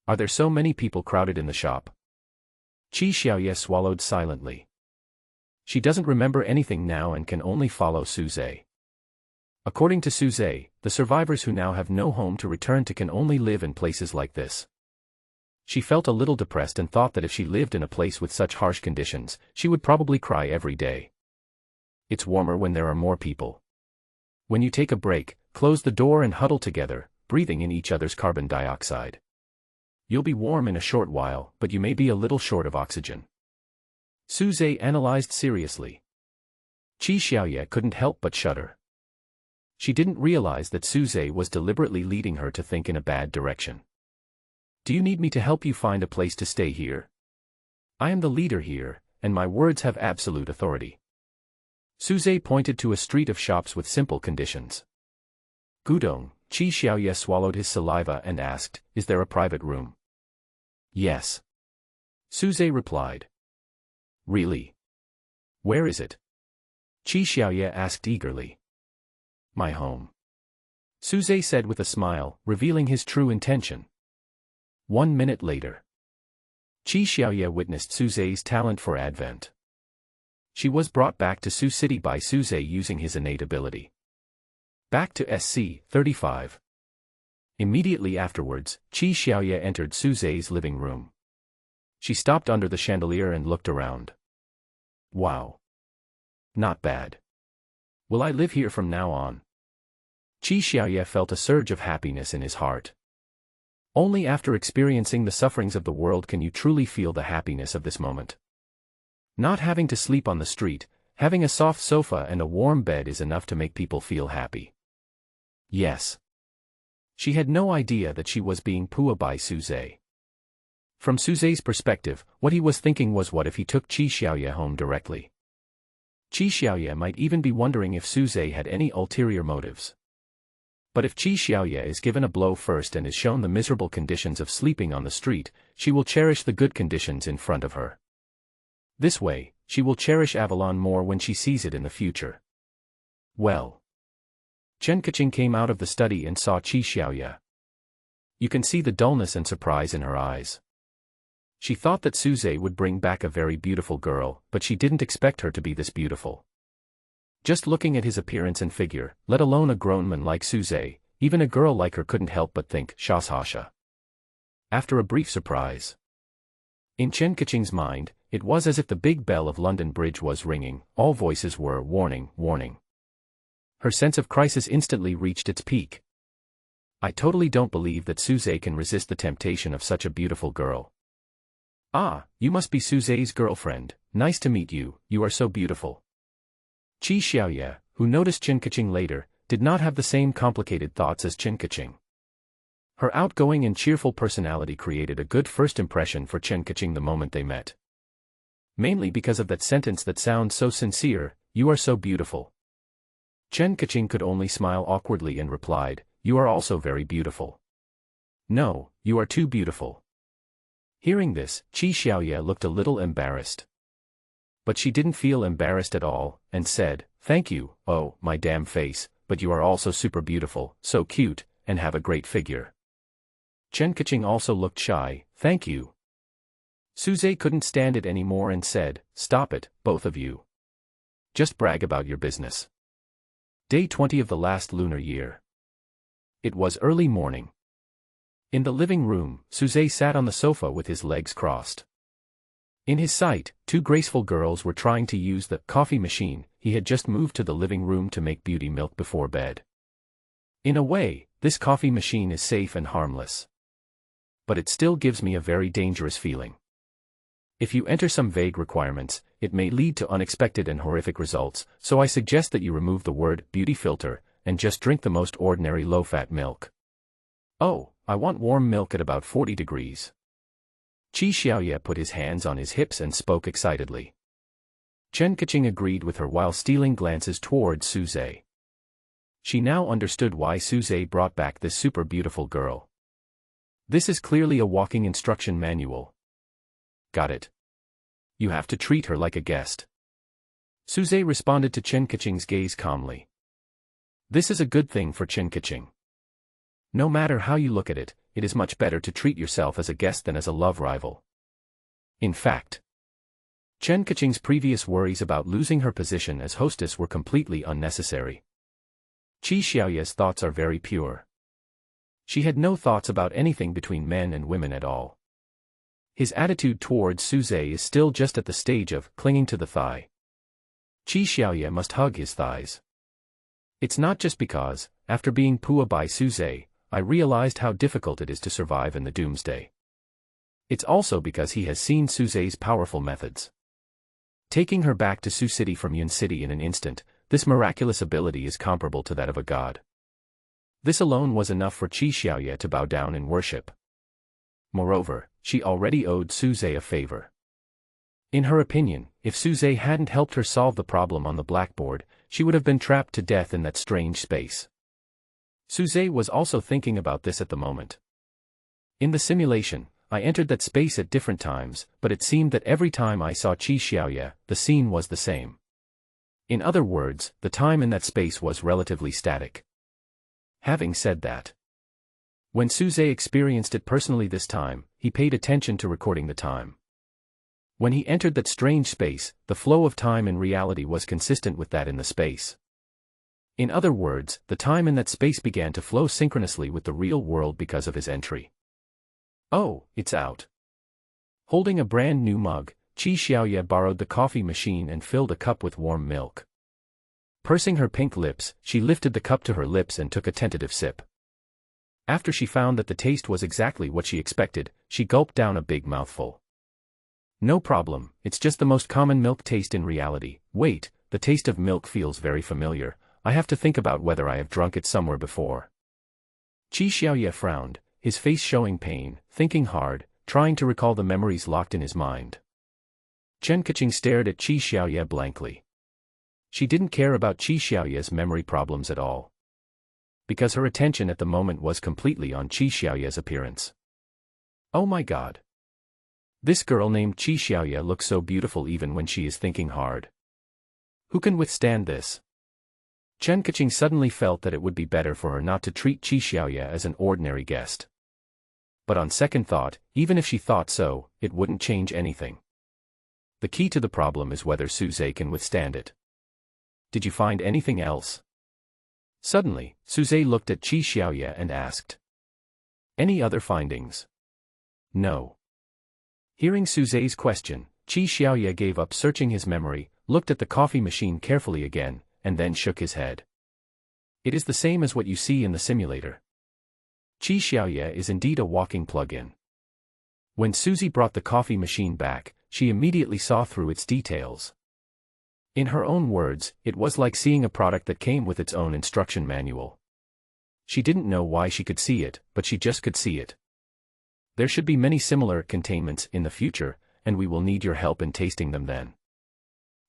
"Are there so many people crowded in the shop?" Qi Xiaoye swallowed silently. She doesn't remember anything now and can only follow Suze. According to Suze, the survivors who now have no home to return to can only live in places like this. She felt a little depressed and thought that if she lived in a place with such harsh conditions, she would probably cry every day. It's warmer when there are more people. When you take a break, close the door and huddle together, breathing in each other's carbon dioxide. You'll be warm in a short while, but you may be a little short of oxygen. Suze analyzed seriously. Qi Xiaoye couldn't help but shudder. She didn't realize that Suze was deliberately leading her to think in a bad direction. Do you need me to help you find a place to stay here? I am the leader here, and my words have absolute authority. Suze pointed to a street of shops with simple conditions. Gudong, Qi Xiaoye swallowed his saliva and asked, "Is there a private room?" "Yes." Suze replied. "Really? Where is it?" Qi Xiaoye asked eagerly. "My home," Suze said with a smile, revealing his true intention. 1 minute later. Qi Xiaoye witnessed Suze's talent for advent. She was brought back to Su City by Suze using his innate ability. Back to SC 35. Immediately afterwards, Qi Xiaoye entered Suze's living room. She stopped under the chandelier and looked around. Wow. Not bad. Will I live here from now on? Qi Xiaoye felt a surge of happiness in his heart. Only after experiencing the sufferings of the world can you truly feel the happiness of this moment. Not having to sleep on the street, having a soft sofa and a warm bed is enough to make people feel happy. Yes. She had no idea that she was being pulled by Suze. From Suze's perspective, what he was thinking was what if he took Qi Xiaoye home directly. Qi Xiaoye might even be wondering if Suze had any ulterior motives. But if Qi Xiaoye is given a blow first and is shown the miserable conditions of sleeping on the street, she will cherish the good conditions in front of her. This way, she will cherish Avalon more when she sees it in the future. Well. Chen Kaching came out of the study and saw Qi Xiaoye. You can see the dullness and surprise in her eyes. She thought that Suze would bring back a very beautiful girl, but she didn't expect her to be this beautiful. Just looking at his appearance and figure, let alone a grown man like Suze, even a girl like her couldn't help but think, Shashasha. After a brief surprise. In Chen Kaching's mind, it was as if the big bell of London Bridge was ringing, all voices were, warning, warning. Her sense of crisis instantly reached its peak. I totally don't believe that Suze can resist the temptation of such a beautiful girl. Ah, you must be Suze's girlfriend, nice to meet you, you are so beautiful. Qi Xiaoye, who noticed Chen Kaching later, did not have the same complicated thoughts as Chen Kaching. Her outgoing and cheerful personality created a good first impression for Chen Kaching the moment they met. Mainly because of that sentence that sounds so sincere, you are so beautiful. Chen Kaching could only smile awkwardly and replied, you are also very beautiful. No, you are too beautiful. Hearing this, Qi Xiaoye looked a little embarrassed. But she didn't feel embarrassed at all, and said, thank you, oh, my damn face, but you are also super beautiful, so cute, and have a great figure. Chen Kaching also looked shy, thank you. Suze couldn't stand it anymore and said, stop it, both of you. Just brag about your business. Day 20 of the last lunar year. It was early morning. In the living room, Suze sat on the sofa with his legs crossed. In his sight, two graceful girls were trying to use the coffee machine. He had just moved to the living room to make beauty milk before bed. In a way, this coffee machine is safe and harmless. But it still gives me a very dangerous feeling. If you enter some vague requirements, it may lead to unexpected and horrific results, so I suggest that you remove the word beauty filter and just drink the most ordinary low-fat milk. Oh, I want warm milk at about 40 degrees. Qi Xiaoye put his hands on his hips and spoke excitedly. Chen Kaching agreed with her while stealing glances towards Suze. She now understood why Suze brought back this super beautiful girl. This is clearly a walking instruction manual. Got it. You have to treat her like a guest. Suze responded to Chen Kaching's gaze calmly. This is a good thing for Chen Kaching. No matter how you look at it, it is much better to treat yourself as a guest than as a love rival. In fact, Chen Kaching's previous worries about losing her position as hostess were completely unnecessary. Qi Xiaoya's thoughts are very pure. She had no thoughts about anything between men and women at all. His attitude towards Suze is still just at the stage of clinging to the thigh. Qi Xiaoya must hug his thighs. It's not just because, after being pua by Suze, I realized how difficult it is to survive in the doomsday. It's also because he has seen Suze's powerful methods. Taking her back to Su City from Yun City in an instant, this miraculous ability is comparable to that of a god. This alone was enough for Qi Xiaoya to bow down in worship. Moreover, she already owed Suze a favor. In her opinion, if Suze hadn't helped her solve the problem on the blackboard, she would have been trapped to death in that strange space. Suze was also thinking about this at the moment. In the simulation, I entered that space at different times, but it seemed that every time I saw Qi Xiaoya, the scene was the same. In other words, the time in that space was relatively static. Having said that, when Suze experienced it personally this time, he paid attention to recording the time. When he entered that strange space, the flow of time in reality was consistent with that in the space. In other words, the time in that space began to flow synchronously with the real world because of his entry. Oh, it's out. Holding a brand new mug, Qi Xiaoya borrowed the coffee machine and filled a cup with warm milk. Pursing her pink lips, she lifted the cup to her lips and took a tentative sip. After she found that the taste was exactly what she expected, she gulped down a big mouthful. No problem, it's just the most common milk taste in reality. Wait, the taste of milk feels very familiar. I have to think about whether I have drunk it somewhere before. Qi Xiaoya frowned, his face showing pain, thinking hard, trying to recall the memories locked in his mind. Chen Kaching stared at Qi Xiaoya blankly. She didn't care about Qi Xiaoya's memory problems at all, because her attention at the moment was completely on Qi Xiaoya's appearance. Oh my god. This girl named Qi Xiaoya looks so beautiful even when she is thinking hard. Who can withstand this? Chen Kaching suddenly felt that it would be better for her not to treat Qi Xiaoya as an ordinary guest. But on second thought, even if she thought so, it wouldn't change anything. The key to the problem is whether Suze can withstand it. Did you find anything else? Suddenly, Suze looked at Qi Xiaoya and asked. Any other findings? No. Hearing Suze's question, Qi Xiaoya gave up searching his memory, looked at the coffee machine carefully again, and then shook his head. It is the same as what you see in the simulator. Qi Xiaoya is indeed a walking plug-in. When Suzy brought the coffee machine back, she immediately saw through its details. In her own words, it was like seeing a product that came with its own instruction manual. She didn't know why she could see it, but she just could see it. There should be many similar containments in the future, and we will need your help in tasting them then.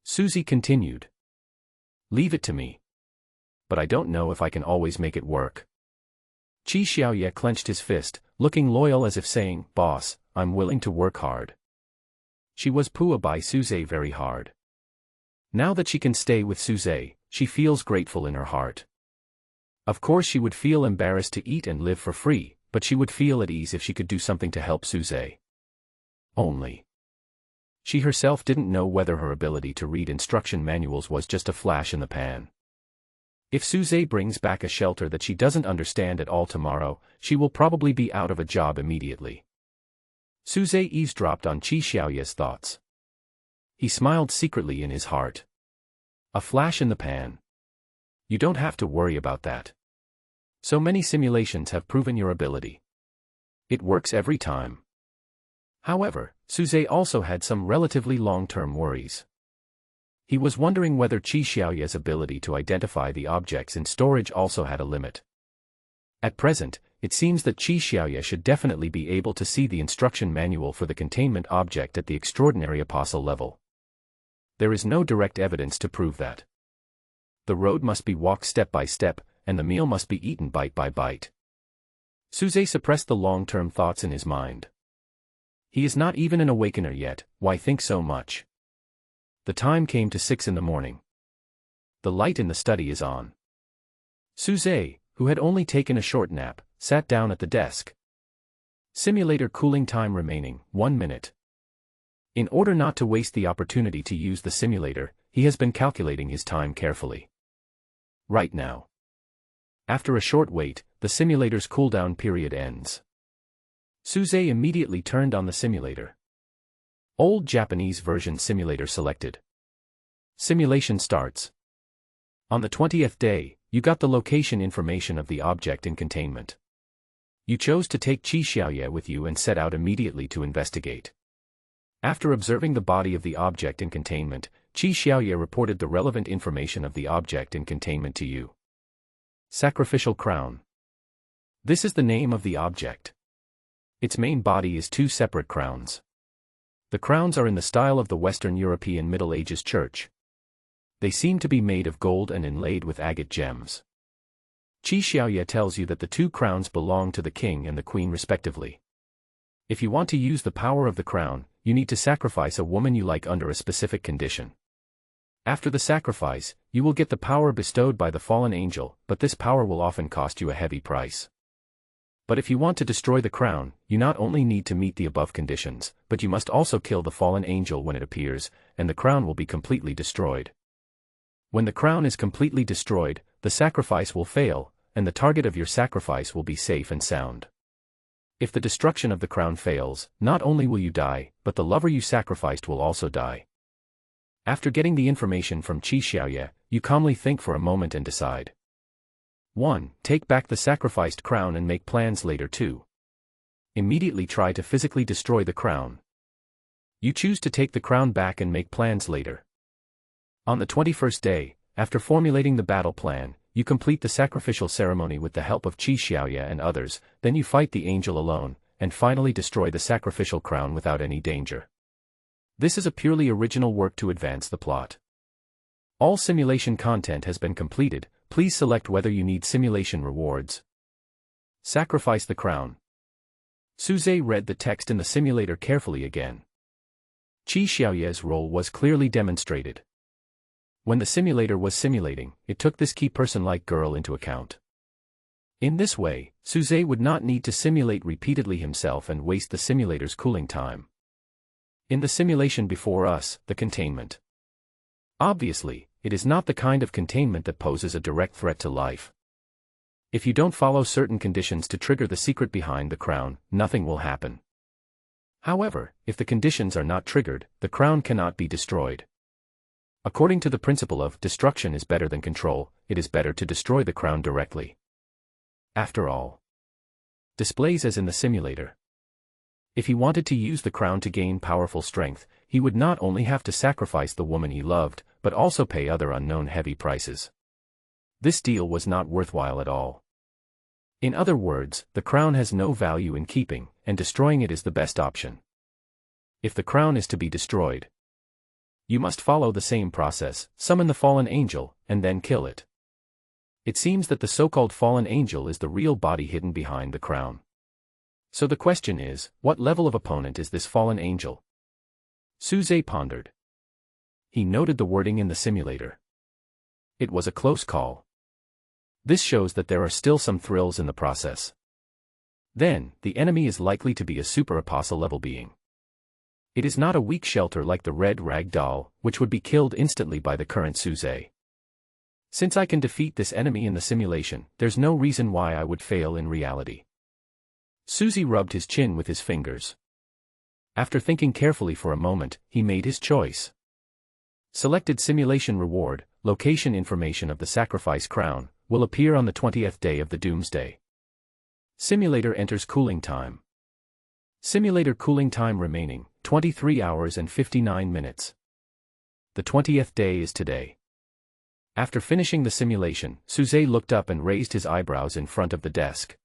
Suzy continued. Leave it to me. But I don't know if I can always make it work. Qi Xiaoya clenched his fist, looking loyal as if saying, Boss, I'm willing to work hard. She was pua by Suze very hard. Now that she can stay with Suze, she feels grateful in her heart. Of course she would feel embarrassed to eat and live for free, but she would feel at ease if she could do something to help Suze. Only. She herself didn't know whether her ability to read instruction manuals was just a flash in the pan. If Suze brings back a shelter that she doesn't understand at all tomorrow, she will probably be out of a job immediately. Suze eavesdropped on Qi Xiaoya's thoughts. He smiled secretly in his heart. A flash in the pan. You don't have to worry about that. So many simulations have proven your ability. It works every time. However, Suze also had some relatively long-term worries. He was wondering whether Qi Xiaoya's ability to identify the objects in storage also had a limit. At present, it seems that Qi Xiaoya should definitely be able to see the instruction manual for the containment object at the extraordinary apostle level. There is no direct evidence to prove that. The road must be walked step by step, and the meal must be eaten bite by bite. Suze suppressed the long-term thoughts in his mind. He is not even an awakener yet, why think so much? The time came to 6 in the morning. The light in the study is on. Suze, who had only taken a short nap, sat down at the desk. Simulator cooling time remaining, 1 minute. In order not to waste the opportunity to use the simulator, he has been calculating his time carefully. Right now. After a short wait, the simulator's cooldown period ends. Suze immediately turned on the simulator. Old Japanese version simulator selected. Simulation starts. On the 20th day, you got the location information of the object in containment. You chose to take Qi Xiaoye with you and set out immediately to investigate. After observing the body of the object in containment, Qi Xiaoye reported the relevant information of the object in containment to you. Sacrificial crown. This is the name of the object. Its main body is two separate crowns. The crowns are in the style of the Western European Middle Ages church. They seem to be made of gold and inlaid with agate gems. Qi Xiaoye tells you that the two crowns belong to the king and the queen respectively. If you want to use the power of the crown, you need to sacrifice a woman you like under a specific condition. After the sacrifice, you will get the power bestowed by the fallen angel, but this power will often cost you a heavy price. But if you want to destroy the crown, you not only need to meet the above conditions, but you must also kill the fallen angel when it appears, and the crown will be completely destroyed. When the crown is completely destroyed, the sacrifice will fail, and the target of your sacrifice will be safe and sound. If the destruction of the crown fails, not only will you die, but the lover you sacrificed will also die. After getting the information from Qi Xiaoye, you calmly think for a moment and decide. 1. Take back the sacrificed crown and make plans later. 2. Immediately try to physically destroy the crown. You choose to take the crown back and make plans later. On the 21st day, after formulating the battle plan, you complete the sacrificial ceremony with the help of Qi Xiaoye and others, then you fight the angel alone, and finally destroy the sacrificial crown without any danger. This is a purely original work to advance the plot. All simulation content has been completed. Please select whether you need simulation rewards. Sacrifice the crown. Suze read the text in the simulator carefully again. Qi Xiaoye's role was clearly demonstrated. When the simulator was simulating, it took this key person-like girl into account. In this way, Suze would not need to simulate repeatedly himself and waste the simulator's cooling time. In the simulation before us, the containment. Obviously, it is not the kind of containment that poses a direct threat to life. If you don't follow certain conditions to trigger the secret behind the crown, nothing will happen. However, if the conditions are not triggered, the crown cannot be destroyed. According to the principle of destruction is better than control, it is better to destroy the crown directly. After all, displays as in the simulator. If he wanted to use the crown to gain powerful strength, he would not only have to sacrifice the woman he loved, but also pay other unknown heavy prices. This deal was not worthwhile at all. In other words, the crown has no value in keeping, and destroying it is the best option. If the crown is to be destroyed, you must follow the same process, summon the fallen angel, and then kill it. It seems that the so-called fallen angel is the real body hidden behind the crown. So the question is, what level of opponent is this fallen angel? Suze pondered. He noted the wording in the simulator. It was a close call. This shows that there are still some thrills in the process. Then, the enemy is likely to be a super apostle level being. It is not a weak shelter like the red rag doll, which would be killed instantly by the current Suze. Since I can defeat this enemy in the simulation, there's no reason why I would fail in reality. Suze rubbed his chin with his fingers. After thinking carefully for a moment, he made his choice. Selected simulation reward, location information of the sacrifice crown, will appear on the 20th day of the doomsday. Simulator enters cooling time. Simulator cooling time remaining, 23 hours and 59 minutes. The 20th day is today. After finishing the simulation, Suze looked up and raised his eyebrows in front of the desk.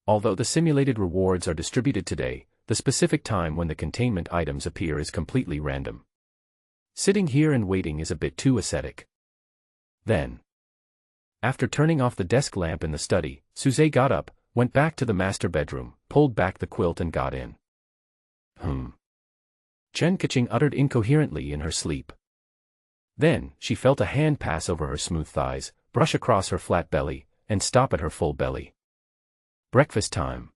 Although the simulated rewards are distributed today, the specific time when the containment items appear is completely random. Sitting here and waiting is a bit too ascetic. Then, after turning off the desk lamp in the study, Suze got up, went back to the master bedroom, pulled back the quilt and got in. Chen Kaching uttered incoherently in her sleep. Then, she felt a hand pass over her smooth thighs, brush across her flat belly, and stop at her full belly. Breakfast time.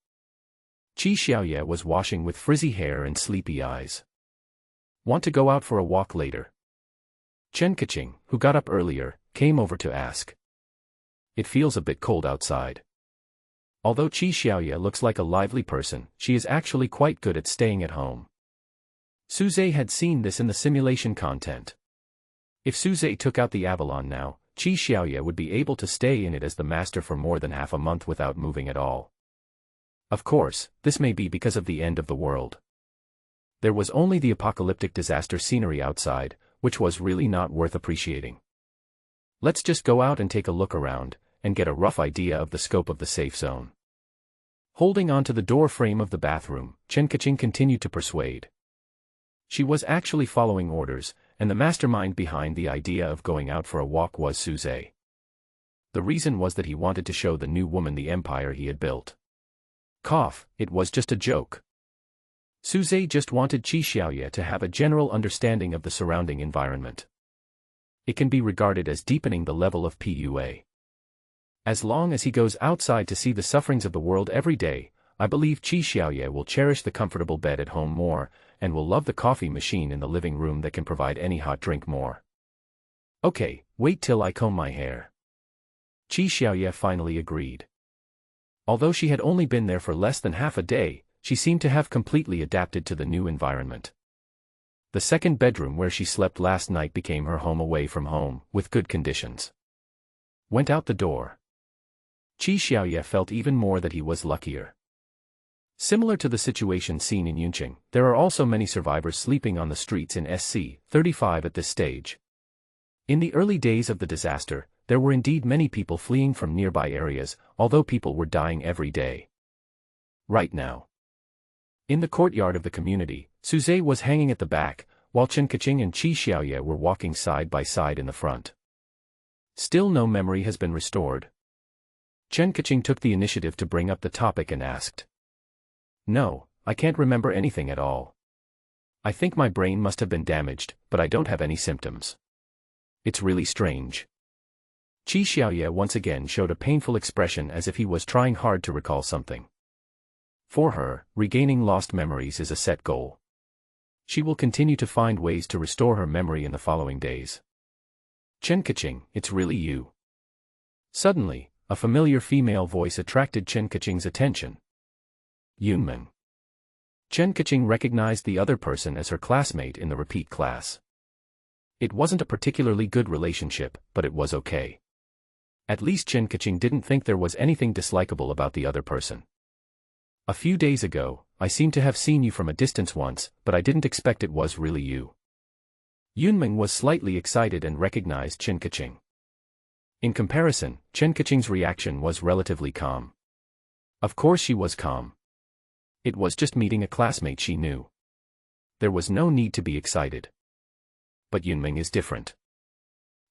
Qi Xiaoye was washing with frizzy hair and sleepy eyes. Want to go out for a walk later? Chen Kaching, who got up earlier, came over to ask. It feels a bit cold outside. Although Qi Xiaoye looks like a lively person, she is actually quite good at staying at home. Suze had seen this in the simulation content. If Suze took out the Avalon now, Qi Xiaoye would be able to stay in it as the master for more than half a month without moving at all. Of course, this may be because of the end of the world. There was only the apocalyptic disaster scenery outside, which was really not worth appreciating. Let's just go out and take a look around, and get a rough idea of the scope of the safe zone. Holding onto the door frame of the bathroom, Chen Kaching continued to persuade. She was actually following orders, and the mastermind behind the idea of going out for a walk was Suze. The reason was that he wanted to show the new woman the empire he had built. Cough, it was just a joke. Suze just wanted Qi Xiaoye to have a general understanding of the surrounding environment. It can be regarded as deepening the level of PUA. As long as he goes outside to see the sufferings of the world every day, I believe Qi Xiaoye will cherish the comfortable bed at home more, and will love the coffee machine in the living room that can provide any hot drink more. Okay, wait till I comb my hair. Qi Xiaoye finally agreed. Although she had only been there for less than half a day, she seemed to have completely adapted to the new environment. The second bedroom where she slept last night became her home away from home, with good conditions. Went out the door. Qi Xiaoye felt even more that he was luckier. Similar to the situation seen in Yunqing, there are also many survivors sleeping on the streets in SC-35 at this stage. In the early days of the disaster, there were indeed many people fleeing from nearby areas, although people were dying every day. Right now. In the courtyard of the community, Suze was hanging at the back, while Chen Kaching and Qi Xiaoye were walking side by side in the front. Still no memory has been restored. Chen Kaching took the initiative to bring up the topic and asked. No, I can't remember anything at all. I think my brain must have been damaged, but I don't have any symptoms. It's really strange. Qi Xiaoye once again showed a painful expression as if he was trying hard to recall something. For her, regaining lost memories is a set goal. She will continue to find ways to restore her memory in the following days. Chen Kaching, it's really you. Suddenly, a familiar female voice attracted Chen Kaching's attention. Yunmeng. Chen Kaching recognized the other person as her classmate in the repeat class. It wasn't a particularly good relationship, but it was okay. At least Chen Kaching didn't think there was anything dislikable about the other person. A few days ago, I seem to have seen you from a distance once, but I didn't expect it was really you. Yunmeng was slightly excited and recognized Chen Kaching. In comparison, Chen Kaching's reaction was relatively calm. Of course she was calm. It was just meeting a classmate she knew. There was no need to be excited. But Yunmeng is different.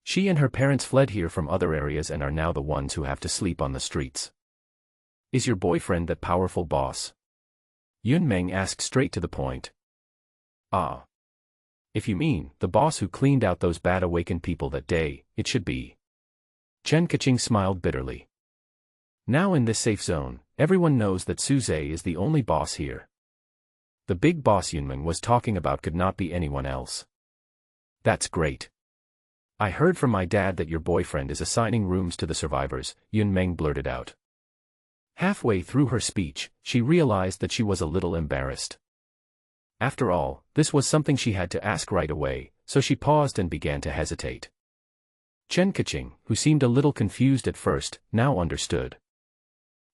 She and her parents fled here from other areas and are now the ones who have to sleep on the streets. Is your boyfriend that powerful boss? Yunmeng asked straight to the point. Ah. If you mean, the boss who cleaned out those bad awakened people that day, it should be. Chen Kaching smiled bitterly. Now in this safe zone, everyone knows that Suze is the only boss here. The big boss Yunmeng was talking about could not be anyone else. That's great. I heard from my dad that your boyfriend is assigning rooms to the survivors, Yunmeng blurted out. Halfway through her speech, she realized that she was a little embarrassed. After all, this was something she had to ask right away, so she paused and began to hesitate. Chen Kaching, who seemed a little confused at first, now understood.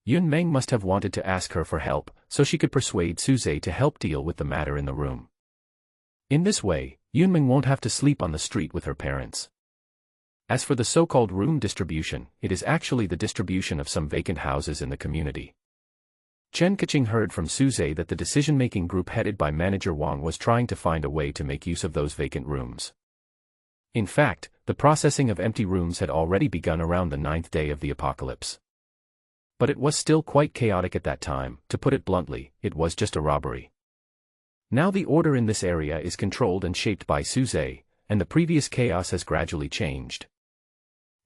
Yunmeng must have wanted to ask her for help, so she could persuade Suze to help deal with the matter in the room. In this way, Yunmeng won't have to sleep on the street with her parents. As for the so-called room distribution, it is actually the distribution of some vacant houses in the community. Chen Kaching heard from Suze that the decision-making group headed by Manager Wang was trying to find a way to make use of those vacant rooms. In fact, the processing of empty rooms had already begun around the 9th day of the apocalypse. But it was still quite chaotic at that time, to put it bluntly, it was just a robbery. Now the order in this area is controlled and shaped by Suze, and the previous chaos has gradually changed.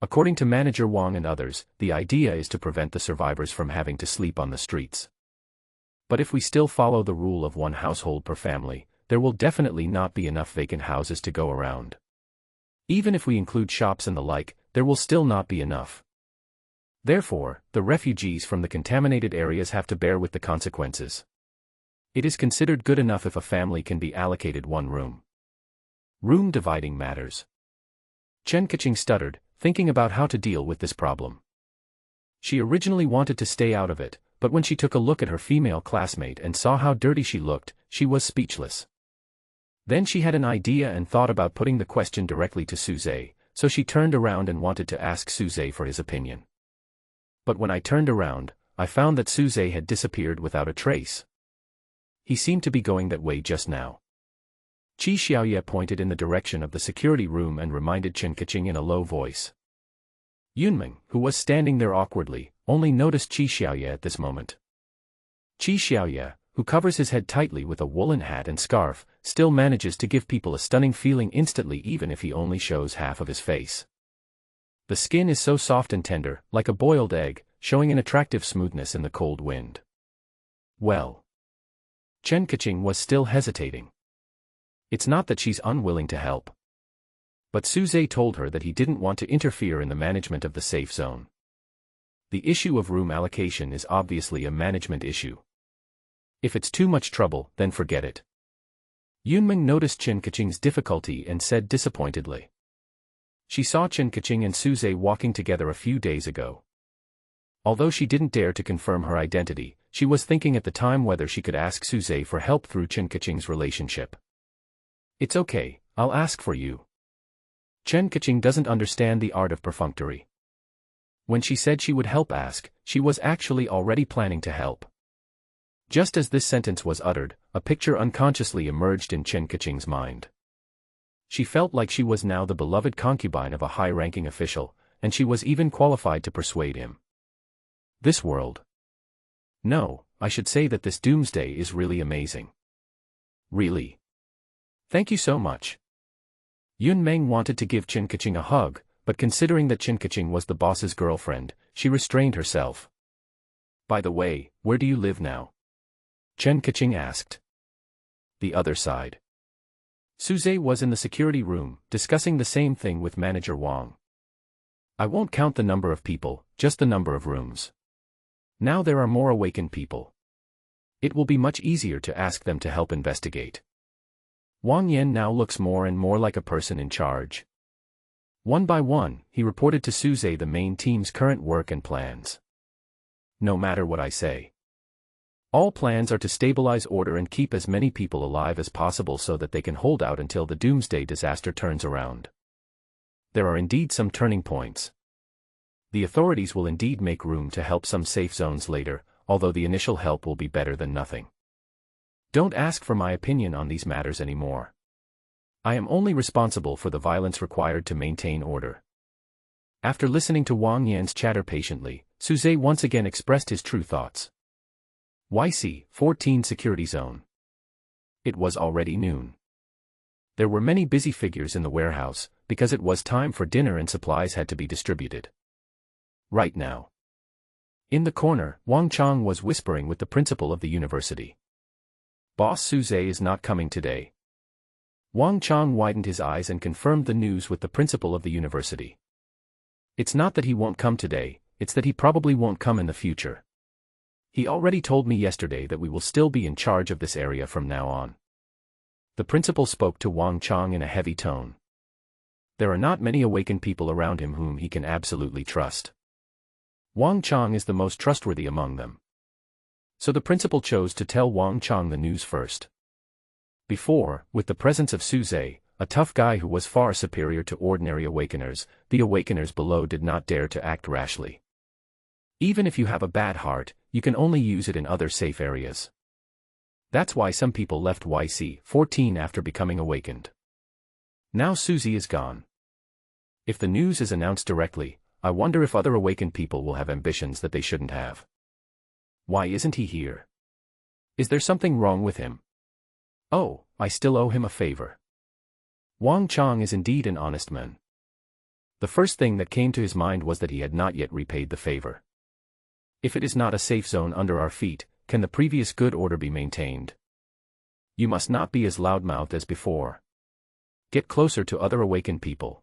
According to Manager Wang and others, the idea is to prevent the survivors from having to sleep on the streets. But if we still follow the rule of one household per family, there will definitely not be enough vacant houses to go around. Even if we include shops and the like, there will still not be enough. Therefore, the refugees from the contaminated areas have to bear with the consequences. It is considered good enough if a family can be allocated one room. Room dividing matters. Chen Kaching stuttered, thinking about how to deal with this problem. She originally wanted to stay out of it, but when she took a look at her female classmate and saw how dirty she looked, she was speechless. Then she had an idea and thought about putting the question directly to Suze, so she turned around and wanted to ask Suze for his opinion. But when I turned around, I found that Suze had disappeared without a trace. He seemed to be going that way just now. Qi Xiaoye pointed in the direction of the security room and reminded Chen Kaching in a low voice. Yunming, who was standing there awkwardly, only noticed Qi Xiaoye at this moment. Qi Xiaoye, who covers his head tightly with a woolen hat and scarf, still manages to give people a stunning feeling instantly even if he only shows half of his face. The skin is so soft and tender, like a boiled egg, showing an attractive smoothness in the cold wind. Well. Chen Kaching was still hesitating. It's not that she's unwilling to help. But Suze told her that he didn't want to interfere in the management of the safe zone. The issue of room allocation is obviously a management issue. If it's too much trouble, then forget it. Yunming noticed Chen Kaching's difficulty and said disappointedly. She saw Chen Kaching and Suze walking together a few days ago. Although she didn't dare to confirm her identity, she was thinking at the time whether she could ask Suze for help through Chen Kaching's relationship. It's okay, I'll ask for you. Chen Kaching doesn't understand the art of perfunctory. When she said she would help ask, she was actually already planning to help. Just as this sentence was uttered, a picture unconsciously emerged in Chen Kaching's mind. She felt like she was now the beloved concubine of a high-ranking official, and she was even qualified to persuade him. This world. No, I should say that this doomsday is really amazing. Really. Thank you so much. Yunmeng wanted to give Chen Kaching a hug, but considering that Chen Kaching was the boss's girlfriend, she restrained herself. By the way, where do you live now? Chen Kaching asked. The other side. Suze was in the security room, discussing the same thing with Manager Wang. I won't count the number of people, just the number of rooms. Now there are more awakened people. It will be much easier to ask them to help investigate. Wang Yan now looks more and more like a person in charge. One by one, he reported to Suze the main team's current work and plans. No matter what I say. All plans are to stabilize order and keep as many people alive as possible so that they can hold out until the doomsday disaster turns around. There are indeed some turning points. The authorities will indeed make room to help some safe zones later, although the initial help will be better than nothing. Don't ask for my opinion on these matters anymore. I am only responsible for the violence required to maintain order. After listening to Wang Yan's chatter patiently, Suze once again expressed his true thoughts. YC-14 Security Zone. It was already noon. There were many busy figures in the warehouse, because it was time for dinner and supplies had to be distributed. Right now. In the corner, Wang Chang was whispering with the principal of the university. Boss Suze is not coming today. Wang Chang widened his eyes and confirmed the news with the principal of the university. It's not that he won't come today, it's that he probably won't come in the future. He already told me yesterday that we will still be in charge of this area from now on. The principal spoke to Wang Chang in a heavy tone. There are not many awakened people around him whom he can absolutely trust. Wang Chang is the most trustworthy among them. So the principal chose to tell Wang Chang the news first. Before, with the presence of Suze, a tough guy who was far superior to ordinary awakeners, the awakeners below did not dare to act rashly. Even if you have a bad heart, you can only use it in other safe areas. That's why some people left YC-14 after becoming awakened. Now Suzy is gone. If the news is announced directly, I wonder if other awakened people will have ambitions that they shouldn't have. Why isn't he here? Is there something wrong with him? Oh, I still owe him a favor. Wang Chang is indeed an honest man. The first thing that came to his mind was that he had not yet repaid the favor. If it is not a safe zone under our feet, can the previous good order be maintained? You must not be as loudmouthed as before. Get closer to other awakened people.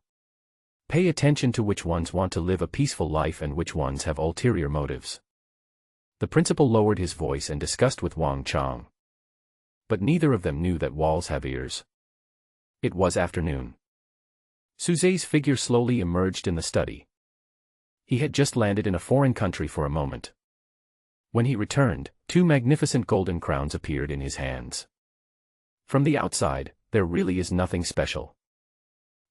Pay attention to which ones want to live a peaceful life and which ones have ulterior motives. The principal lowered his voice and discussed with Wang Chang. But neither of them knew that walls have ears. It was afternoon. Suzai's figure slowly emerged in the study. He had just landed in a foreign country for a moment. When he returned, 2 magnificent golden crowns appeared in his hands. From the outside, there really is nothing special.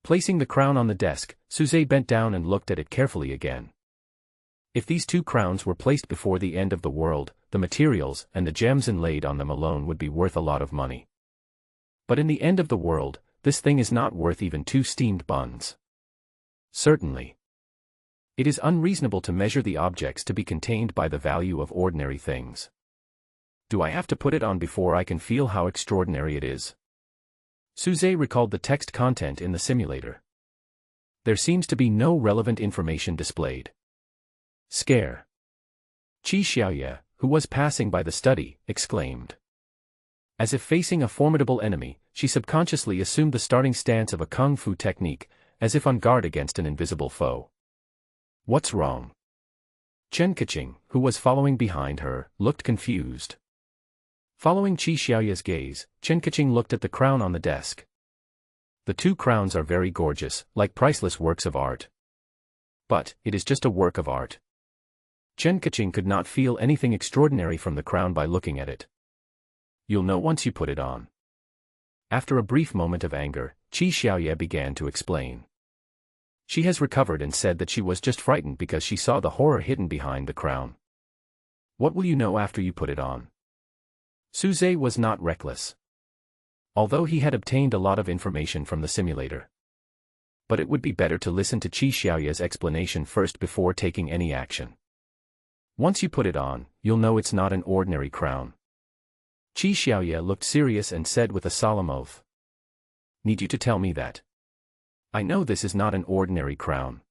Placing the crown on the desk, Suzai bent down and looked at it carefully again. If these 2 crowns were placed before the end of the world, the materials and the gems inlaid on them alone would be worth a lot of money. But in the end of the world, this thing is not worth even 2 steamed buns. Certainly. It is unreasonable to measure the objects to be contained by the value of ordinary things. Do I have to put it on before I can feel how extraordinary it is? Suzai recalled the text content in the simulator. There seems to be no relevant information displayed. Scare. Qi Xiaoye, who was passing by the study, exclaimed. As if facing a formidable enemy, she subconsciously assumed the starting stance of a kung fu technique, as if on guard against an invisible foe. What's wrong? Chen Kaching, who was following behind her, looked confused. Following Qi Xiaoye's gaze, Chen Kaching looked at the crown on the desk. The 2 crowns are very gorgeous, like priceless works of art. But, it is just a work of art. Chen Kaching could not feel anything extraordinary from the crown by looking at it. You'll know once you put it on. After a brief moment of anger, Qi Xiaoye began to explain. She has recovered and said that she was just frightened because she saw the horror hidden behind the crown. What will you know after you put it on? Suzai was not reckless. Although he had obtained a lot of information from the simulator. But it would be better to listen to Qi Xiaoye's explanation first before taking any action. Once you put it on, you'll know it's not an ordinary crown. Qi Xiaoye looked serious and said with a solemn oath. Need you to tell me that? I know this is not an ordinary crown.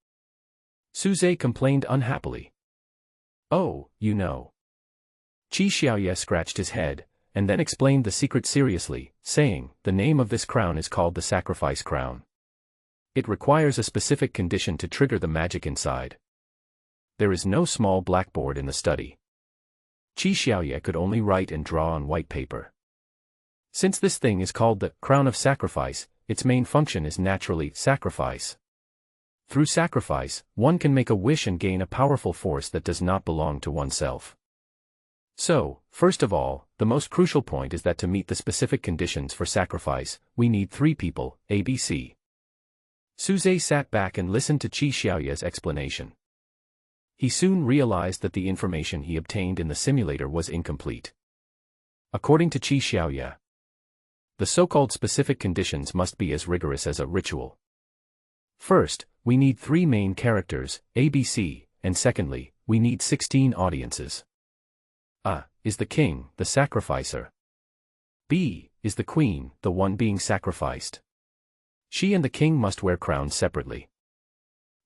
Suzai complained unhappily. Oh, you know. Qi Xiaoye scratched his head, and then explained the secret seriously, saying, the name of this crown is called the Sacrifice Crown. It requires a specific condition to trigger the magic inside. There is no small blackboard in the study. Qi Xiaoye could only write and draw on white paper. Since this thing is called the Crown of Sacrifice, its main function is naturally sacrifice. Through sacrifice, one can make a wish and gain a powerful force that does not belong to oneself. So, first of all, the most crucial point is that to meet the specific conditions for sacrifice, we need 3 people, ABC. Suzai sat back and listened to Qi Xiaoye's explanation. He soon realized that the information he obtained in the simulator was incomplete. According to Qi Xiaoye, the so-called specific conditions must be as rigorous as a ritual. First, we need 3 main characters, ABC, and secondly, we need 16 audiences. A is the king, the sacrificer. B is the queen, the one being sacrificed. She and the king must wear crowns separately.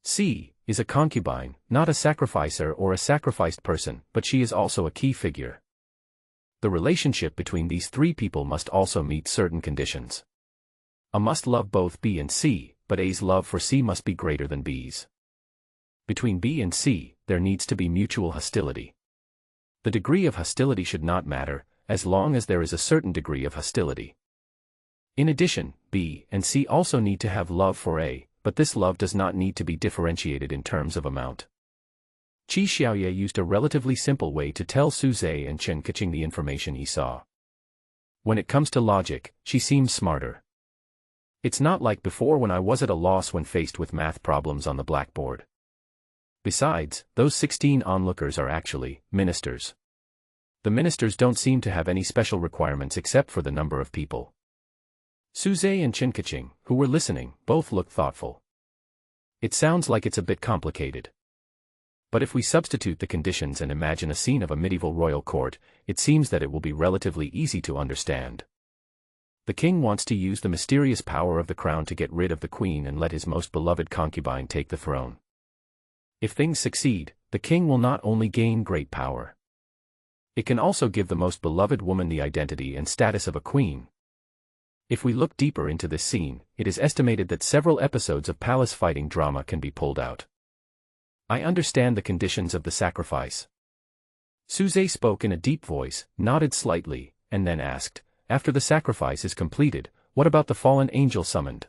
C is a concubine, not a sacrificer or a sacrificed person, but she is also a key figure. The relationship between these 3 people must also meet certain conditions. A must love both B and C, but A's love for C must be greater than B's. Between B and C, there needs to be mutual hostility. The degree of hostility should not matter, as long as there is a certain degree of hostility. In addition, B and C also need to have love for A, but this love does not need to be differentiated in terms of amount. Qi Xiaoye used a relatively simple way to tell Suzai and Chen Kaching the information he saw. When it comes to logic, she seems smarter. It's not like before when I was at a loss when faced with math problems on the blackboard. Besides, those 16 onlookers are actually ministers. The ministers don't seem to have any special requirements except for the number of people. Suzai and Chen Kaching, who were listening, both looked thoughtful. It sounds like it's a bit complicated. But if we substitute the conditions and imagine a scene of a medieval royal court, it seems that it will be relatively easy to understand. The king wants to use the mysterious power of the crown to get rid of the queen and let his most beloved concubine take the throne. If things succeed, the king will not only gain great power. It can also give the most beloved woman the identity and status of a queen, If we look deeper into this scene, it is estimated that several episodes of palace fighting drama can be pulled out. I understand the conditions of the sacrifice. Suze spoke in a deep voice, nodded slightly, and then asked, after the sacrifice is completed, what about the fallen angel summoned?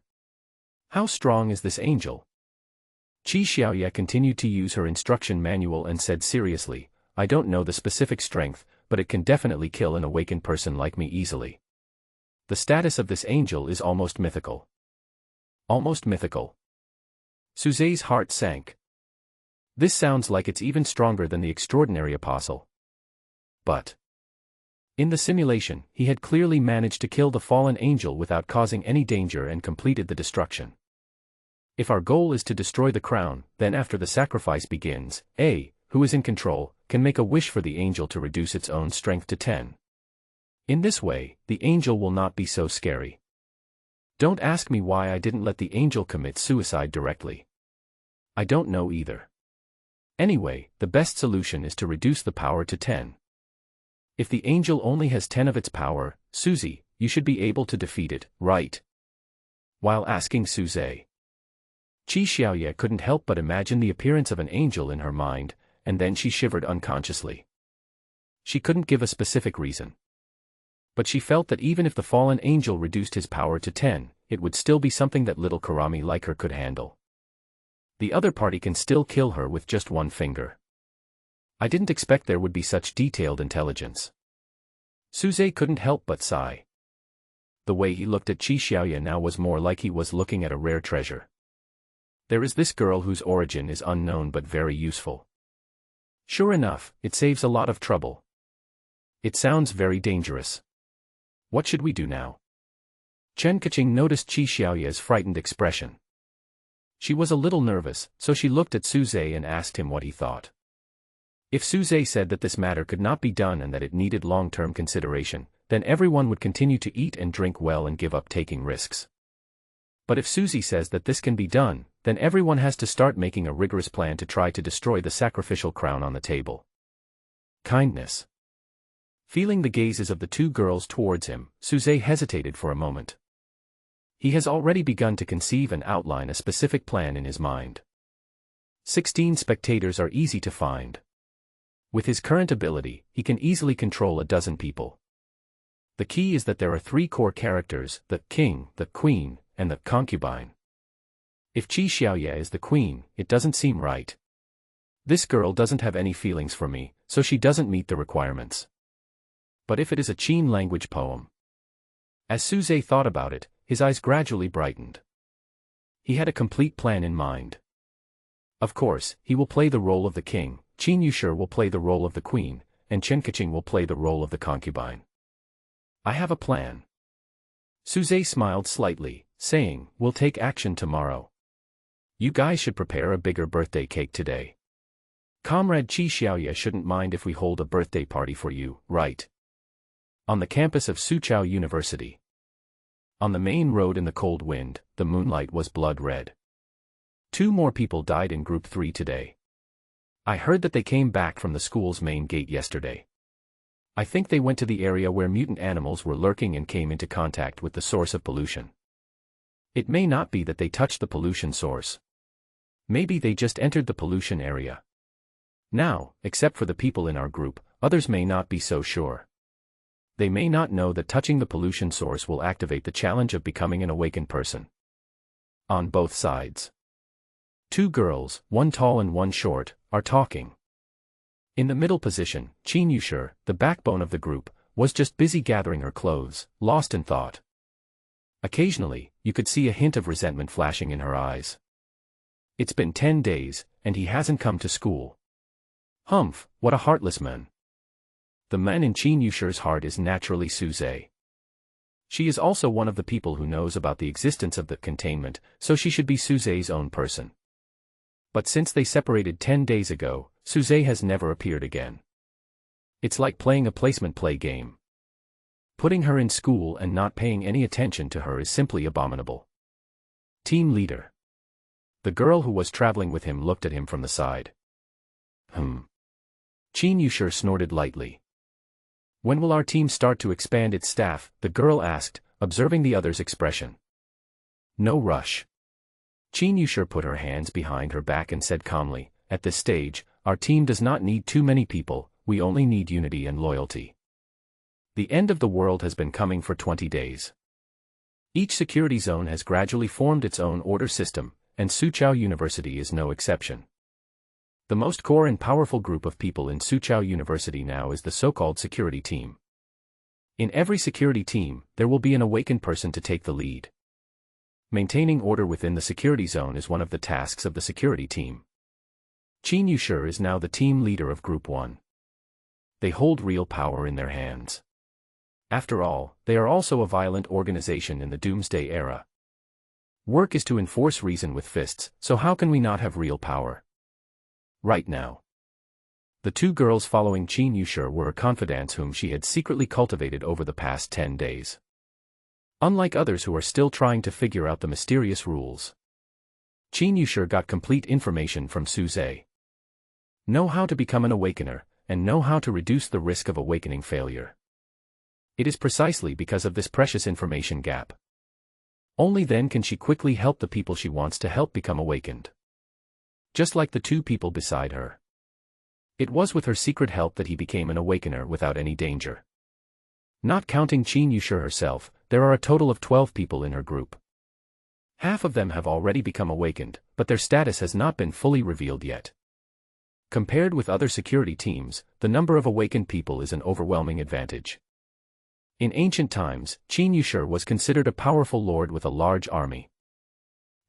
How strong is this angel? Qi Xiaoye continued to use her instruction manual and said seriously, I don't know the specific strength, but it can definitely kill an awakened person like me easily. The status of this angel is almost mythical. Almost mythical. Suze's heart sank. This sounds like it's even stronger than the extraordinary apostle. But in the simulation, he had clearly managed to kill the fallen angel without causing any danger and completed the destruction. If our goal is to destroy the crown, then after the sacrifice begins, A, who is in control, can make a wish for the angel to reduce its own strength to 10. In this way, the angel will not be so scary. Don't ask me why I didn't let the angel commit suicide directly. I don't know either. Anyway, the best solution is to reduce the power to 10. If the angel only has 10 of its power, Suzy, you should be able to defeat it, right? While asking Suze, Qi Xiaoye couldn't help but imagine the appearance of an angel in her mind, and then she shivered unconsciously. She couldn't give a specific reason. But she felt that even if the fallen angel reduced his power to 10, it would still be something that little Karami like her could handle. The other party can still kill her with just one finger. I didn't expect there would be such detailed intelligence. Suze couldn't help but sigh. The way he looked at Qi Xiaoye now was more like he was looking at a rare treasure. There is this girl whose origin is unknown but very useful. Sure enough, it saves a lot of trouble. It sounds very dangerous. What should we do now? Chen Kaching noticed Qi Xiaoye's frightened expression. She was a little nervous, so she looked at Suze and asked him what he thought. If Suze said that this matter could not be done and that it needed long-term consideration, then everyone would continue to eat and drink well and give up taking risks. But if Suzy says that this can be done, then everyone has to start making a rigorous plan to try to destroy the sacrificial crown on the table. Kindness. Feeling the gazes of the two girls towards him, Suze hesitated for a moment. He has already begun to conceive and outline a specific plan in his mind. 16 spectators are easy to find. With his current ability, he can easily control a dozen people. The key is that there are 3 core characters, the king, the queen, and the concubine. If Qi Xiaoye is the queen, it doesn't seem right. This girl doesn't have any feelings for me, so she doesn't meet the requirements. But if it is a Qin language poem? As Suze thought about it, his eyes gradually brightened. He had a complete plan in mind. Of course, he will play the role of the king, Qin Yushir will play the role of the queen, and Chen Kaching will play the role of the concubine. I have a plan. Suze smiled slightly, saying, we'll take action tomorrow. You guys should prepare a bigger birthday cake today. Comrade Qi Xiaoye shouldn't mind if we hold a birthday party for you, right? On the campus of Suqiao University. On the main road in the cold wind, the moonlight was blood red. 2 more people died in Group 3 today. I heard that they came back from the school's main gate yesterday. I think they went to the area where mutant animals were lurking and came into contact with the source of pollution. It may not be that they touched the pollution source. Maybe they just entered the pollution area. Now, except for the people in our group, others may not be so sure. They may not know that touching the pollution source will activate the challenge of becoming an awakened person. On both sides. 2 girls, one tall and one short, are talking. In the middle position, Qin Yushir, the backbone of the group, was just busy gathering her clothes, lost in thought. Occasionally, you could see a hint of resentment flashing in her eyes. It's been 10 days, and he hasn't come to school. Humph, what a heartless man. The man in Qin Yushir's heart is naturally Suze. She is also one of the people who knows about the existence of the containment, so she should be Suze's own person. But since they separated 10 days ago, Suze has never appeared again. It's like playing a placement play game. Putting her in school and not paying any attention to her is simply abominable. Team leader. The girl who was traveling with him looked at him from the side. Qin Yushir snorted lightly. When will our team start to expand its staff? The girl asked, observing the other's expression. No rush. Chen Yushur put her hands behind her back and said calmly, "At this stage, our team does not need too many people, we only need unity and loyalty. The end of the world has been coming for 20 days. Each security zone has gradually formed its own order system, and Soochow University is no exception. The most core and powerful group of people in Soochow University now is the so-called security team. In every security team, there will be an awakened person to take the lead. Maintaining order within the security zone is one of the tasks of the security team. Chen Yushur is now the team leader of Group 1. They hold real power in their hands. After all, they are also a violent organization in the Doomsday era. Work is to enforce reason with fists, so how can we not have real power? Right now. The two girls following Chen Yushur were confidants whom she had secretly cultivated over the past 10 days. Unlike others who are still trying to figure out the mysterious rules, Chen Yushur got complete information from Suze. Know how to become an awakener, and know how to reduce the risk of awakening failure. It is precisely because of this precious information gap. Only then can she quickly help the people she wants to help become awakened. Just like the two people beside her. It was with her secret help that he became an awakener without any danger. Not counting Chen Yushur herself, there are a total of 12 people in her group. Half of them have already become awakened, but their status has not been fully revealed yet. Compared with other security teams, the number of awakened people is an overwhelming advantage. In ancient times, Chen Yushur was considered a powerful lord with a large army.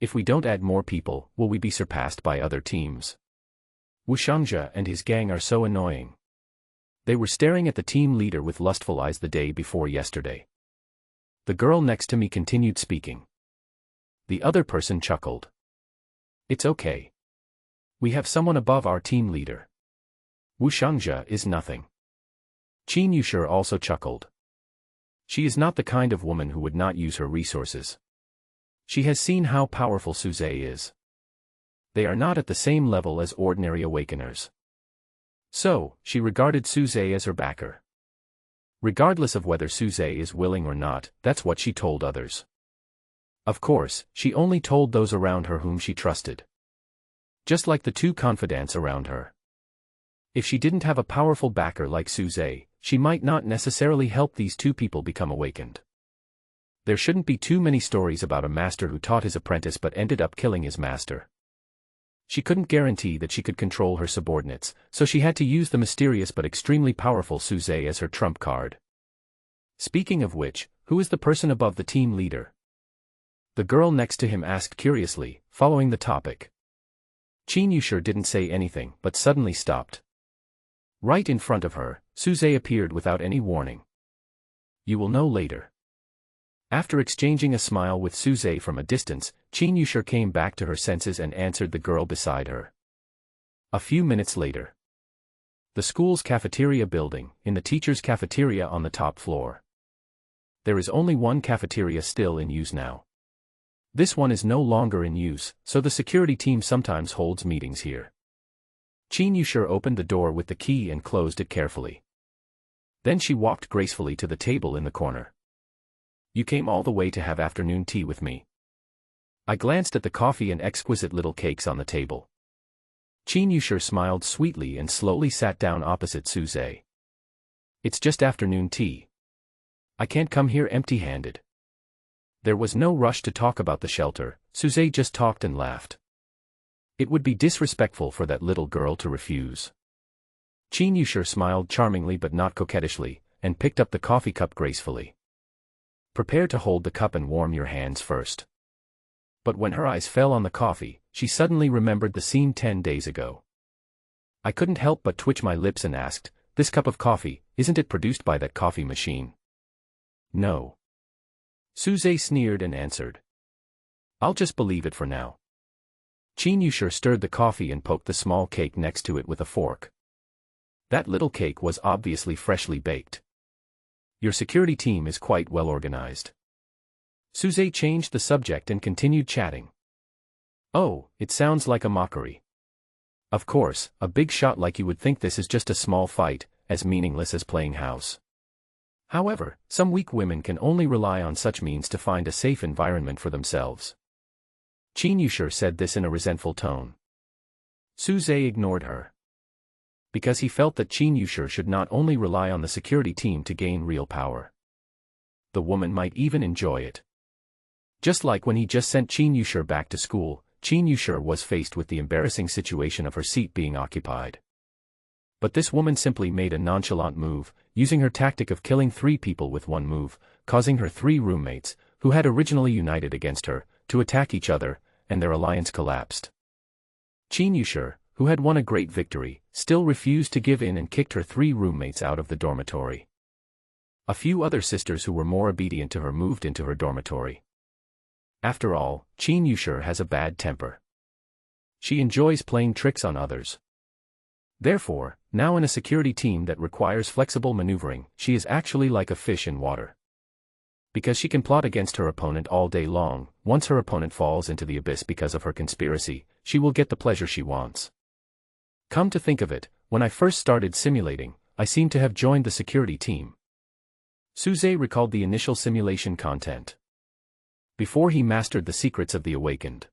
If we don't add more people, will we be surpassed by other teams? Wu Shangzhe and his gang are so annoying. They were staring at the team leader with lustful eyes the day before yesterday. The girl next to me continued speaking. The other person chuckled. It's okay. We have someone above our team leader. Wu Shangzhe is nothing. Chen Yushur also chuckled. She is not the kind of woman who would not use her resources. She has seen how powerful Suze is. They are not at the same level as ordinary awakeners. So, she regarded Suze as her backer. Regardless of whether Suze is willing or not, that's what she told others. Of course, she only told those around her whom she trusted. Just like the two confidants around her. If she didn't have a powerful backer like Suze, she might not necessarily help these two people become awakened. There shouldn't be too many stories about a master who taught his apprentice but ended up killing his master. She couldn't guarantee that she could control her subordinates, so she had to use the mysterious but extremely powerful Suze as her trump card. Speaking of which, who is the person above the team leader? The girl next to him asked curiously, following the topic. Chen Yushur didn't say anything but suddenly stopped. Right in front of her, Suze appeared without any warning. You will know later. After exchanging a smile with Suze from a distance, Chen Yushur came back to her senses and answered the girl beside her. A few minutes later. The school's cafeteria building, in the teacher's cafeteria on the top floor. There is only one cafeteria still in use now. This one is no longer in use, so the security team sometimes holds meetings here. Chen Yushur opened the door with the key and closed it carefully. Then she walked gracefully to the table in the corner. You came all the way to have afternoon tea with me. I glanced at the coffee and exquisite little cakes on the table. Chen Yushur smiled sweetly and slowly sat down opposite Suze. It's just afternoon tea. I can't come here empty-handed. There was no rush to talk about the shelter, Suze just talked and laughed. It would be disrespectful for that little girl to refuse. Chen Yushur smiled charmingly but not coquettishly, and picked up the coffee cup gracefully. Prepare to hold the cup and warm your hands first. But when her eyes fell on the coffee, she suddenly remembered the scene 10 days ago. I couldn't help but twitch my lips and asked, this cup of coffee, isn't it produced by that coffee machine? No. Suze sneered and answered. I'll just believe it for now. Chen Yushur stirred the coffee and poked the small cake next to it with a fork. That little cake was obviously freshly baked. Your security team is quite well organized. Suze changed the subject and continued chatting. Oh, it sounds like a mockery. Of course, a big shot like you would think this is just a small fight, as meaningless as playing house. However, some weak women can only rely on such means to find a safe environment for themselves. Chen Yushur said this in a resentful tone. Suze ignored her. Because he felt that Chen Yushur should not only rely on the security team to gain real power. The woman might even enjoy it. Just like when he just sent Chen Yushur back to school, Chen Yushur was faced with the embarrassing situation of her seat being occupied. But this woman simply made a nonchalant move, using her tactic of killing 3 people with one move, causing her 3 roommates, who had originally united against her, to attack each other, and their alliance collapsed. Chen Yushur, who had won a great victory, still refused to give in and kicked her 3 roommates out of the dormitory. A few other sisters who were more obedient to her moved into her dormitory. After all, Chen Yushur has a bad temper. She enjoys playing tricks on others. Therefore, now in a security team that requires flexible maneuvering, she is actually like a fish in water. Because she can plot against her opponent all day long, once her opponent falls into the abyss because of her conspiracy, she will get the pleasure she wants. Come to think of it, when I first started simulating, I seem to have joined the security team. Suze recalled the initial simulation content. Before he mastered the secrets of the awakened.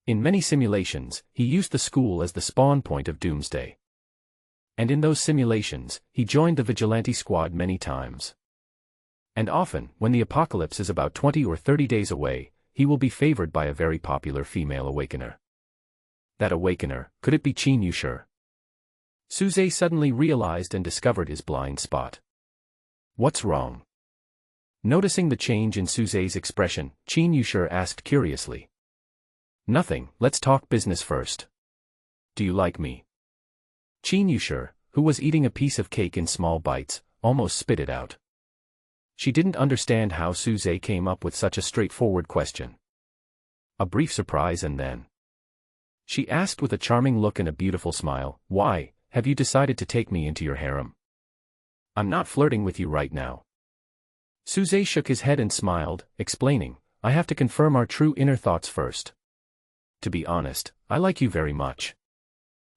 In many simulations, he used the school as the spawn point of Doomsday. And in those simulations, he joined the vigilante squad many times. And often, when the apocalypse is about 20 or 30 days away, he will be favored by a very popular female awakener. That awakener, could it be Chen Yushur? Suze suddenly realized and discovered his blind spot. What's wrong? Noticing the change in Suze's expression, Chen Yushur asked curiously. Nothing, let's talk business first. Do you like me? Chen Yushur, who was eating a piece of cake in small bites, almost spit it out. She didn't understand how Suze came up with such a straightforward question. A brief surprise and then. She asked with a charming look and a beautiful smile, why, have you decided to take me into your harem? I'm not flirting with you right now. Suze shook his head and smiled, explaining, I have to confirm our true inner thoughts first. To be honest, I like you very much.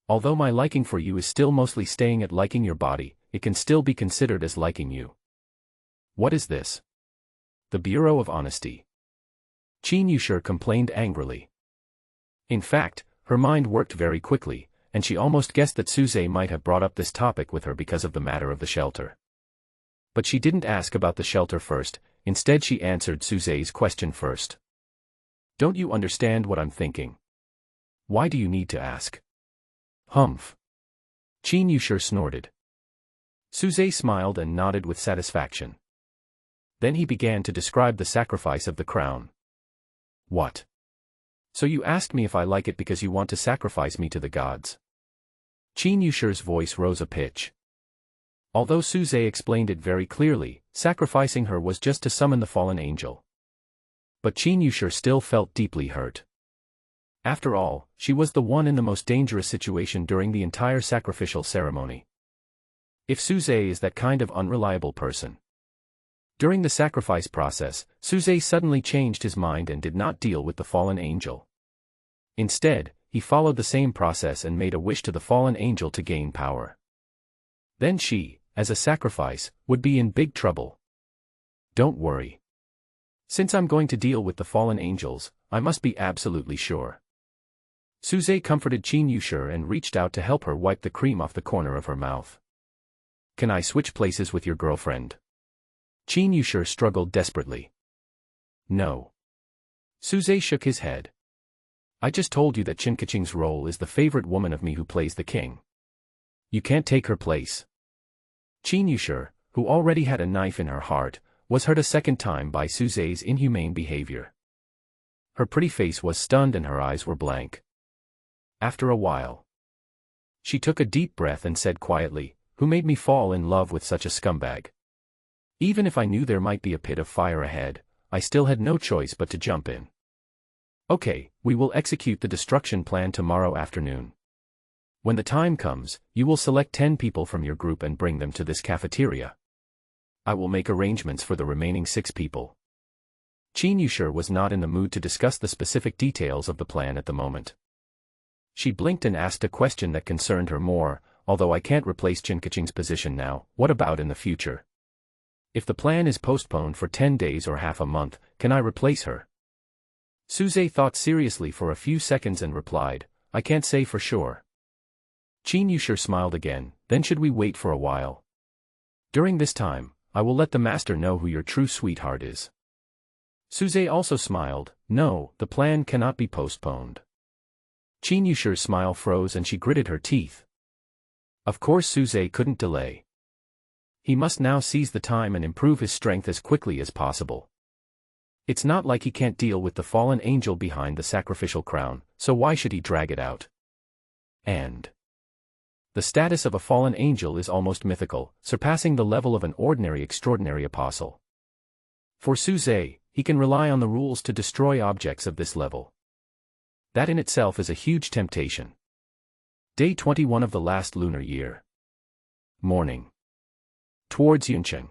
Although my liking for you is still mostly staying at liking your body, it can still be considered as liking you. What is this? The Bureau of Honesty. Chen Yushur complained angrily. In fact, her mind worked very quickly, and she almost guessed that Suze might have brought up this topic with her because of the matter of the shelter. But she didn't ask about the shelter first, instead she answered Suze's question first. Don't you understand what I'm thinking? Why do you need to ask? Humph. Chen Yushur snorted. Suze smiled and nodded with satisfaction. Then he began to describe the sacrifice of the crown. What? So you asked me if I like it because you want to sacrifice me to the gods? Chen Yushur's voice rose a pitch. Although Suze explained it very clearly, sacrificing her was just to summon the fallen angel. But Chen Yushur still felt deeply hurt. After all, she was the one in the most dangerous situation during the entire sacrificial ceremony. If Suze is that kind of unreliable person. During the sacrifice process, Suze suddenly changed his mind and did not deal with the fallen angel. Instead, he followed the same process and made a wish to the fallen angel to gain power. Then she, as a sacrifice, would be in big trouble. Don't worry. Since I'm going to deal with the fallen angels, I must be absolutely sure. Suze comforted Chen Yushur and reached out to help her wipe the cream off the corner of her mouth. Can I switch places with your girlfriend? Chen Yushur struggled desperately. No. Suze shook his head. I just told you that Kaching's role is the favorite woman of me who plays the king. You can't take her place. Chen Yushur, who already had a knife in her heart, was hurt a second time by Suze's inhumane behavior. Her pretty face was stunned and her eyes were blank. After a while, she took a deep breath and said quietly, who made me fall in love with such a scumbag? Even if I knew there might be a pit of fire ahead, I still had no choice but to jump in. Okay, we will execute the destruction plan tomorrow afternoon. When the time comes, you will select 10 people from your group and bring them to this cafeteria. I will make arrangements for the remaining 6 people. Chen Yushur was not in the mood to discuss the specific details of the plan at the moment. She blinked and asked a question that concerned her more, although I can't replace Kaching's position now, what about in the future? If the plan is postponed for 10 days or half a month, can I replace her? Suze thought seriously for a few seconds and replied, I can't say for sure. Chen Yusher smiled again, then should we wait for a while? During this time, I will let the master know who your true sweetheart is. Suze also smiled, no, the plan cannot be postponed. Chen Yusher's smile froze and she gritted her teeth. Of course Suze couldn't delay. He must now seize the time and improve his strength as quickly as possible. It's not like he can't deal with the fallen angel behind the sacrificial crown, so why should he drag it out? And the status of a fallen angel is almost mythical, surpassing the level of an ordinary extraordinary apostle. For Suze, he can rely on the rules to destroy objects of this level. That in itself is a huge temptation. Day 21 of the last lunar year. Morning. Towards Yuncheng.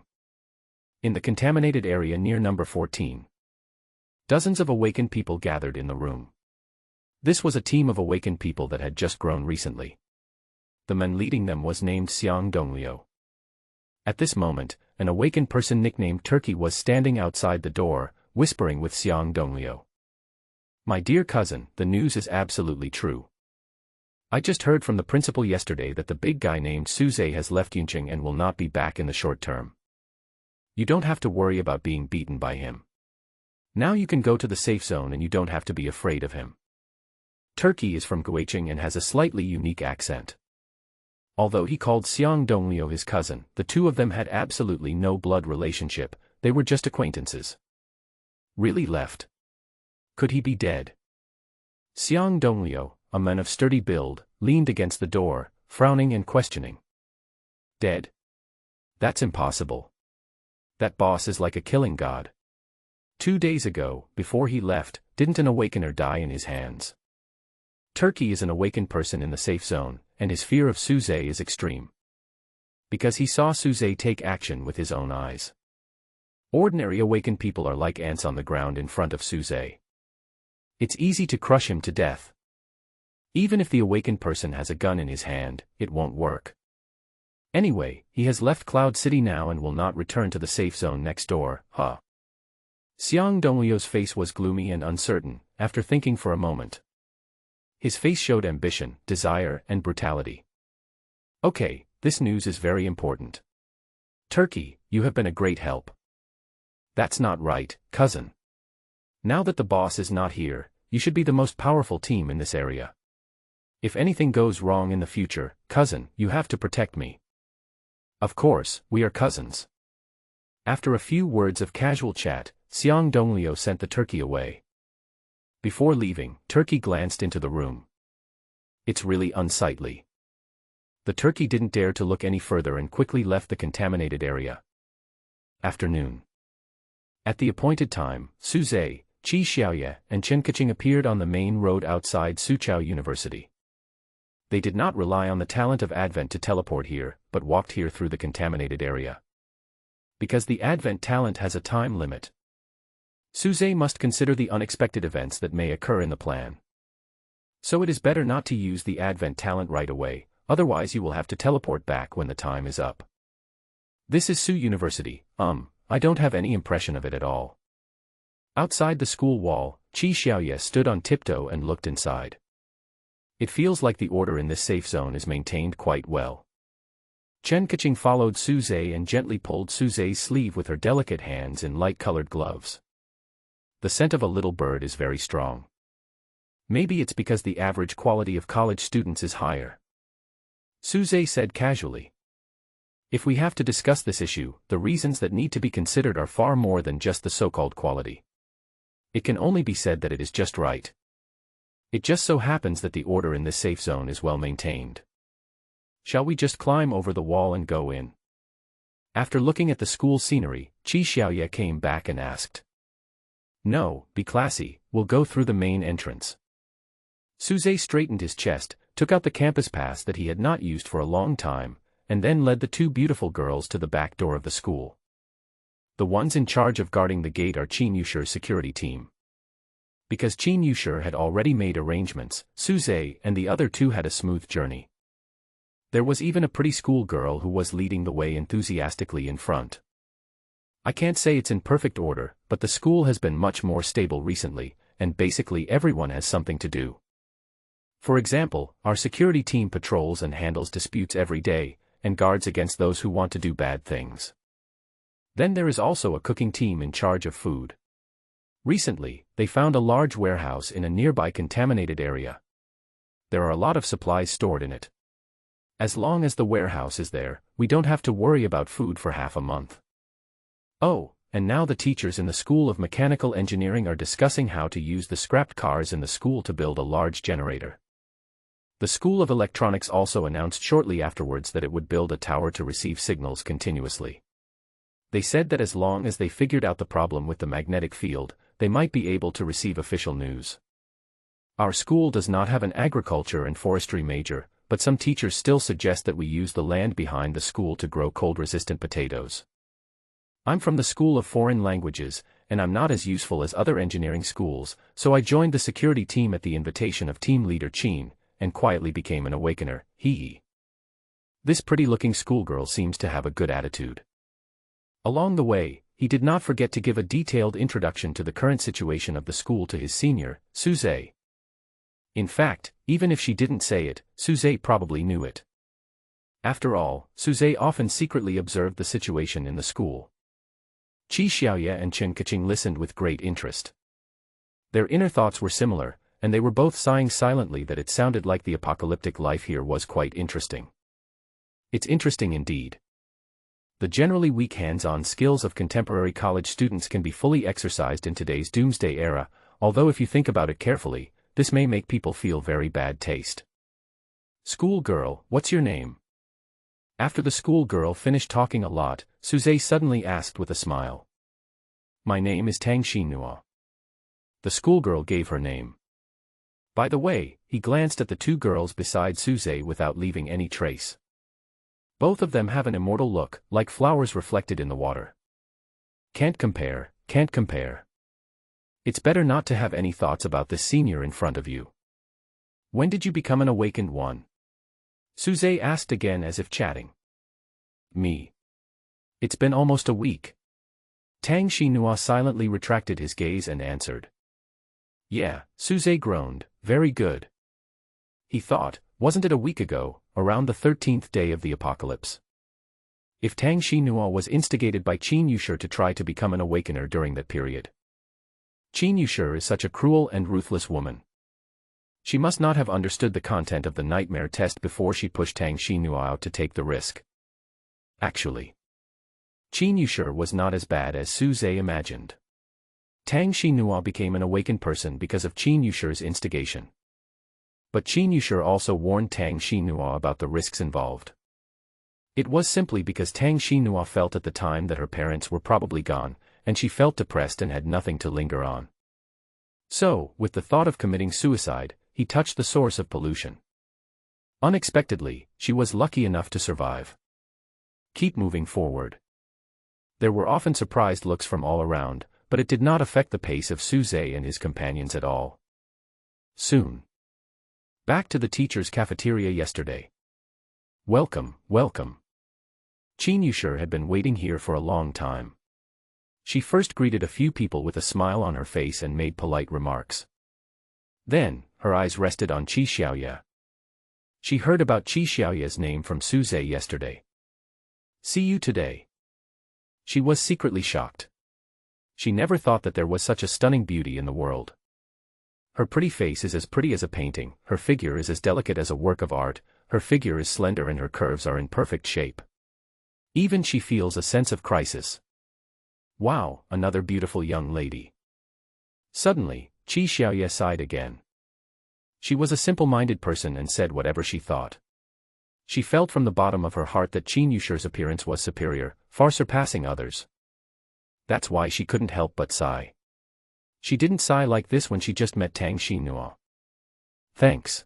In the contaminated area near number 14. Dozens of awakened people gathered in the room. This was a team of awakened people that had just grown recently. The man leading them was named Xiang Dongliu. At this moment, an awakened person nicknamed Turkey was standing outside the door, whispering with Xiang Dongliu. My dear cousin, the news is absolutely true. I just heard from the principal yesterday that the big guy named Suze has left Yuncheng and will not be back in the short term. You don't have to worry about being beaten by him. Now you can go to the safe zone and you don't have to be afraid of him. Turkey is from Kaching and has a slightly unique accent. Although he called Xiang Dongliu his cousin, the two of them had absolutely no blood relationship, they were just acquaintances. Really left? Could he be dead? Xiang Dongliu, a man of sturdy build, leaned against the door, frowning and questioning. Dead? That's impossible. That boss is like a killing god. 2 days ago, before he left, didn't an awakener die in his hands? Turkey is an awakened person in the safe zone, and his fear of Suze is extreme. Because he saw Suze take action with his own eyes. Ordinary awakened people are like ants on the ground in front of Suze. It's easy to crush him to death. Even if the awakened person has a gun in his hand, it won't work. Anyway, he has left Cloud City now and will not return to the safe zone next door, huh? Xiang Dongliu's face was gloomy and uncertain, after thinking for a moment. His face showed ambition, desire, and brutality. Okay, this news is very important. Turkey, you have been a great help. That's not right, cousin. Now that the boss is not here, you should be the most powerful team in this area. If anything goes wrong in the future, cousin, you have to protect me. Of course, we are cousins. After a few words of casual chat, Xiang Dongliu sent the turkey away. Before leaving, Turkey glanced into the room. It's really unsightly. The turkey didn't dare to look any further and quickly left the contaminated area. Afternoon. At the appointed time, Suze, Qi Xiaoye, and Chen Kaching appeared on the main road outside Suqiao University. They did not rely on the talent of Advent to teleport here, but walked here through the contaminated area. Because the Advent talent has a time limit. Suze must consider the unexpected events that may occur in the plan. So it is better not to use the Advent talent right away, otherwise you will have to teleport back when the time is up. This is Su University, I don't have any impression of it at all. Outside the school wall, Qi Xiaoye stood on tiptoe and looked inside. It feels like the order in this safe zone is maintained quite well. Chen Kaching followed Suze and gently pulled Suze's sleeve with her delicate hands in light-colored gloves. The scent of a little bird is very strong. Maybe it's because the average quality of college students is higher. Suze said casually. If we have to discuss this issue, the reasons that need to be considered are far more than just the so-called quality. It can only be said that it is just right. It just so happens that the order in this safe zone is well maintained. Shall we just climb over the wall and go in? After looking at the school scenery, Qi Xiaoye came back and asked. No, be classy, we'll go through the main entrance. Suze straightened his chest, took out the campus pass that he had not used for a long time, and then led the two beautiful girls to the back door of the school. The ones in charge of guarding the gate are Chen Yusher's security team. Because Chen Yusher had already made arrangements, Suze and the other two had a smooth journey. There was even a pretty schoolgirl who was leading the way enthusiastically in front. I can't say it's in perfect order, but the school has been much more stable recently, and basically everyone has something to do. For example, our security team patrols and handles disputes every day, and guards against those who want to do bad things. Then there is also a cooking team in charge of food. Recently, they found a large warehouse in a nearby contaminated area. There are a lot of supplies stored in it. As long as the warehouse is there, we don't have to worry about food for half a month. Oh, and now the teachers in the School of Mechanical Engineering are discussing how to use the scrapped cars in the school to build a large generator. The School of Electronics also announced shortly afterwards that it would build a tower to receive signals continuously. They said that as long as they figured out the problem with the magnetic field, they might be able to receive official news. Our school does not have an agriculture and forestry major, but some teachers still suggest that we use the land behind the school to grow cold-resistant potatoes. I'm from the School of Foreign Languages, and I'm not as useful as other engineering schools, so I joined the security team at the invitation of team leader Chen, and quietly became an awakener, hee. This pretty-looking schoolgirl seems to have a good attitude. Along the way, he did not forget to give a detailed introduction to the current situation of the school to his senior, Suze. In fact, even if she didn't say it, Suze probably knew it. After all, Suze often secretly observed the situation in the school. Qi Xiaoye and Chen Kaching listened with great interest. Their inner thoughts were similar, and they were both sighing silently that it sounded like the apocalyptic life here was quite interesting. It's interesting indeed. The generally weak hands-on skills of contemporary college students can be fully exercised in today's doomsday era, although if you think about it carefully, this may make people feel very bad taste. Schoolgirl, what's your name? After the schoolgirl finished talking a lot, Suze suddenly asked with a smile. My name is Tang Xinhua. The schoolgirl gave her name. By the way, he glanced at the two girls beside Suze without leaving any trace. Both of them have an immortal look, like flowers reflected in the water. Can't compare, can't compare. It's better not to have any thoughts about this senior in front of you. When did you become an awakened one? Suze asked again as if chatting. Me. It's been almost a week. Tang Xinhua silently retracted his gaze and answered. Yeah, Suze groaned, very good. He thought, wasn't it a week ago, around the 13th day of the apocalypse? If Tang Xinhua was instigated by Qin Yushi to try to become an awakener during that period. Qin Yushi is such a cruel and ruthless woman. She must not have understood the content of the nightmare test before she pushed Tang Xinhua out to take the risk. Actually, Qin Yushi was not as bad as Suze imagined. Tang Xinhua became an awakened person because of Qin Yushi's instigation. But Qin Yushi also warned Tang Xinhua about the risks involved. It was simply because Tang Xinhua felt at the time that her parents were probably gone, and she felt depressed and had nothing to linger on. So, with the thought of committing suicide, he touched the source of pollution. Unexpectedly, she was lucky enough to survive. Keep moving forward. There were often surprised looks from all around, but it did not affect the pace of Suze and his companions at all. Soon. Back to the teacher's cafeteria yesterday. Welcome, welcome. Qin Yushi had been waiting here for a long time. She first greeted a few people with a smile on her face and made polite remarks. Then, her eyes rested on Qi Xiaoye. She heard about Qi Xiaoye's name from Suze yesterday. See you today. She was secretly shocked. She never thought that there was such a stunning beauty in the world. Her pretty face is as pretty as a painting, her figure is as delicate as a work of art, her figure is slender and her curves are in perfect shape. Even she feels a sense of crisis. Wow, another beautiful young lady. Suddenly, Qi Xiaoye sighed again. She was a simple-minded person and said whatever she thought. She felt from the bottom of her heart that Qin Yushi's appearance was superior, far surpassing others. That's why she couldn't help but sigh. She didn't sigh like this when she just met Tang Xinhua. Thanks.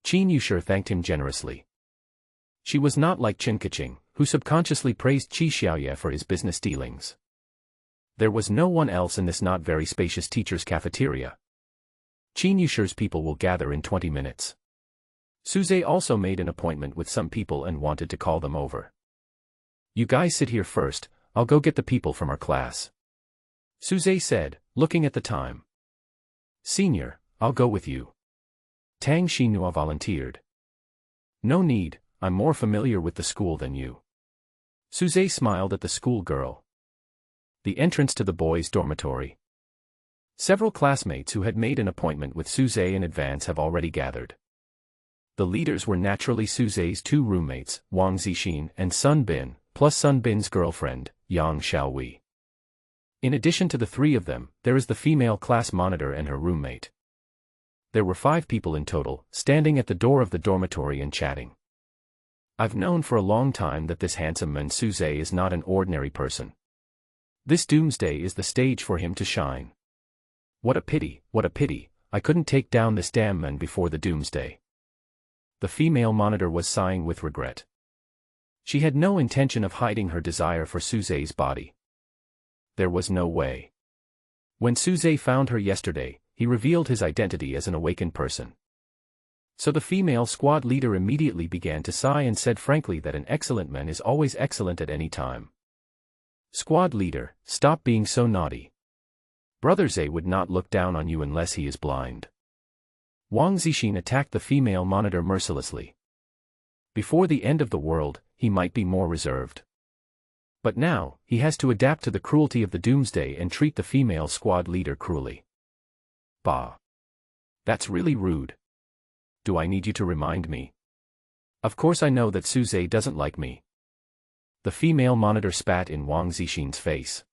Qin Yushi thanked him generously. She was not like Chen Kaching, who subconsciously praised Qi Xiaoye for his business dealings. There was no one else in this not very spacious teacher's cafeteria. Qin Yushi's people will gather in 20 minutes. Suze also made an appointment with some people and wanted to call them over. You guys sit here first, I'll go get the people from our class. Suze said, looking at the time. Senior, I'll go with you. Tang Xinhua volunteered. No need, I'm more familiar with the school than you. Suze smiled at the schoolgirl. The entrance to the boys' dormitory. Several classmates who had made an appointment with Suze in advance have already gathered. The leaders were naturally Suze's two roommates, Wang Zixin and Sun Bin, plus Sun Bin's girlfriend, Yang Xiaowei. In addition to the three of them, there is the female class monitor and her roommate. There were 5 people in total, standing at the door of the dormitory and chatting. I've known for a long time that this handsome man Suze is not an ordinary person. This doomsday is the stage for him to shine. What a pity, I couldn't take down this damn man before the doomsday. The female monitor was sighing with regret. She had no intention of hiding her desire for Suze's body. There was no way. When Suze found her yesterday, he revealed his identity as an awakened person. So the female squad leader immediately began to sigh and said frankly that an excellent man is always excellent at any time. Squad leader, stop being so naughty. Brother Zhe would not look down on you unless he is blind. Wang Zixin attacked the female monitor mercilessly. Before the end of the world, he might be more reserved. But now, he has to adapt to the cruelty of the doomsday and treat the female squad leader cruelly. Bah. That's really rude. Do I need you to remind me? Of course I know that Suze doesn't like me. The female monitor spat in Wang Zixin's face.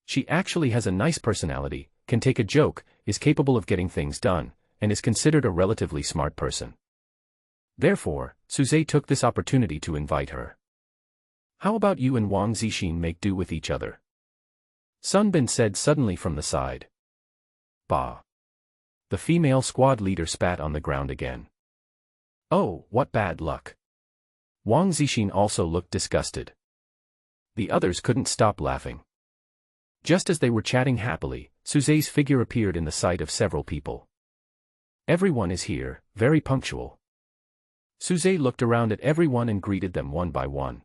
She actually has a nice personality, can take a joke, is capable of getting things done, and is considered a relatively smart person. Therefore, Suze took this opportunity to invite her. How about you and Wang Zixin make do with each other? Sun Bin said suddenly from the side. Bah. The female squad leader spat on the ground again. Oh, what bad luck. Wang Zixin also looked disgusted. The others couldn't stop laughing. Just as they were chatting happily, Suze's figure appeared in the sight of several people. Everyone is here, very punctual. Suze looked around at everyone and greeted them one by one.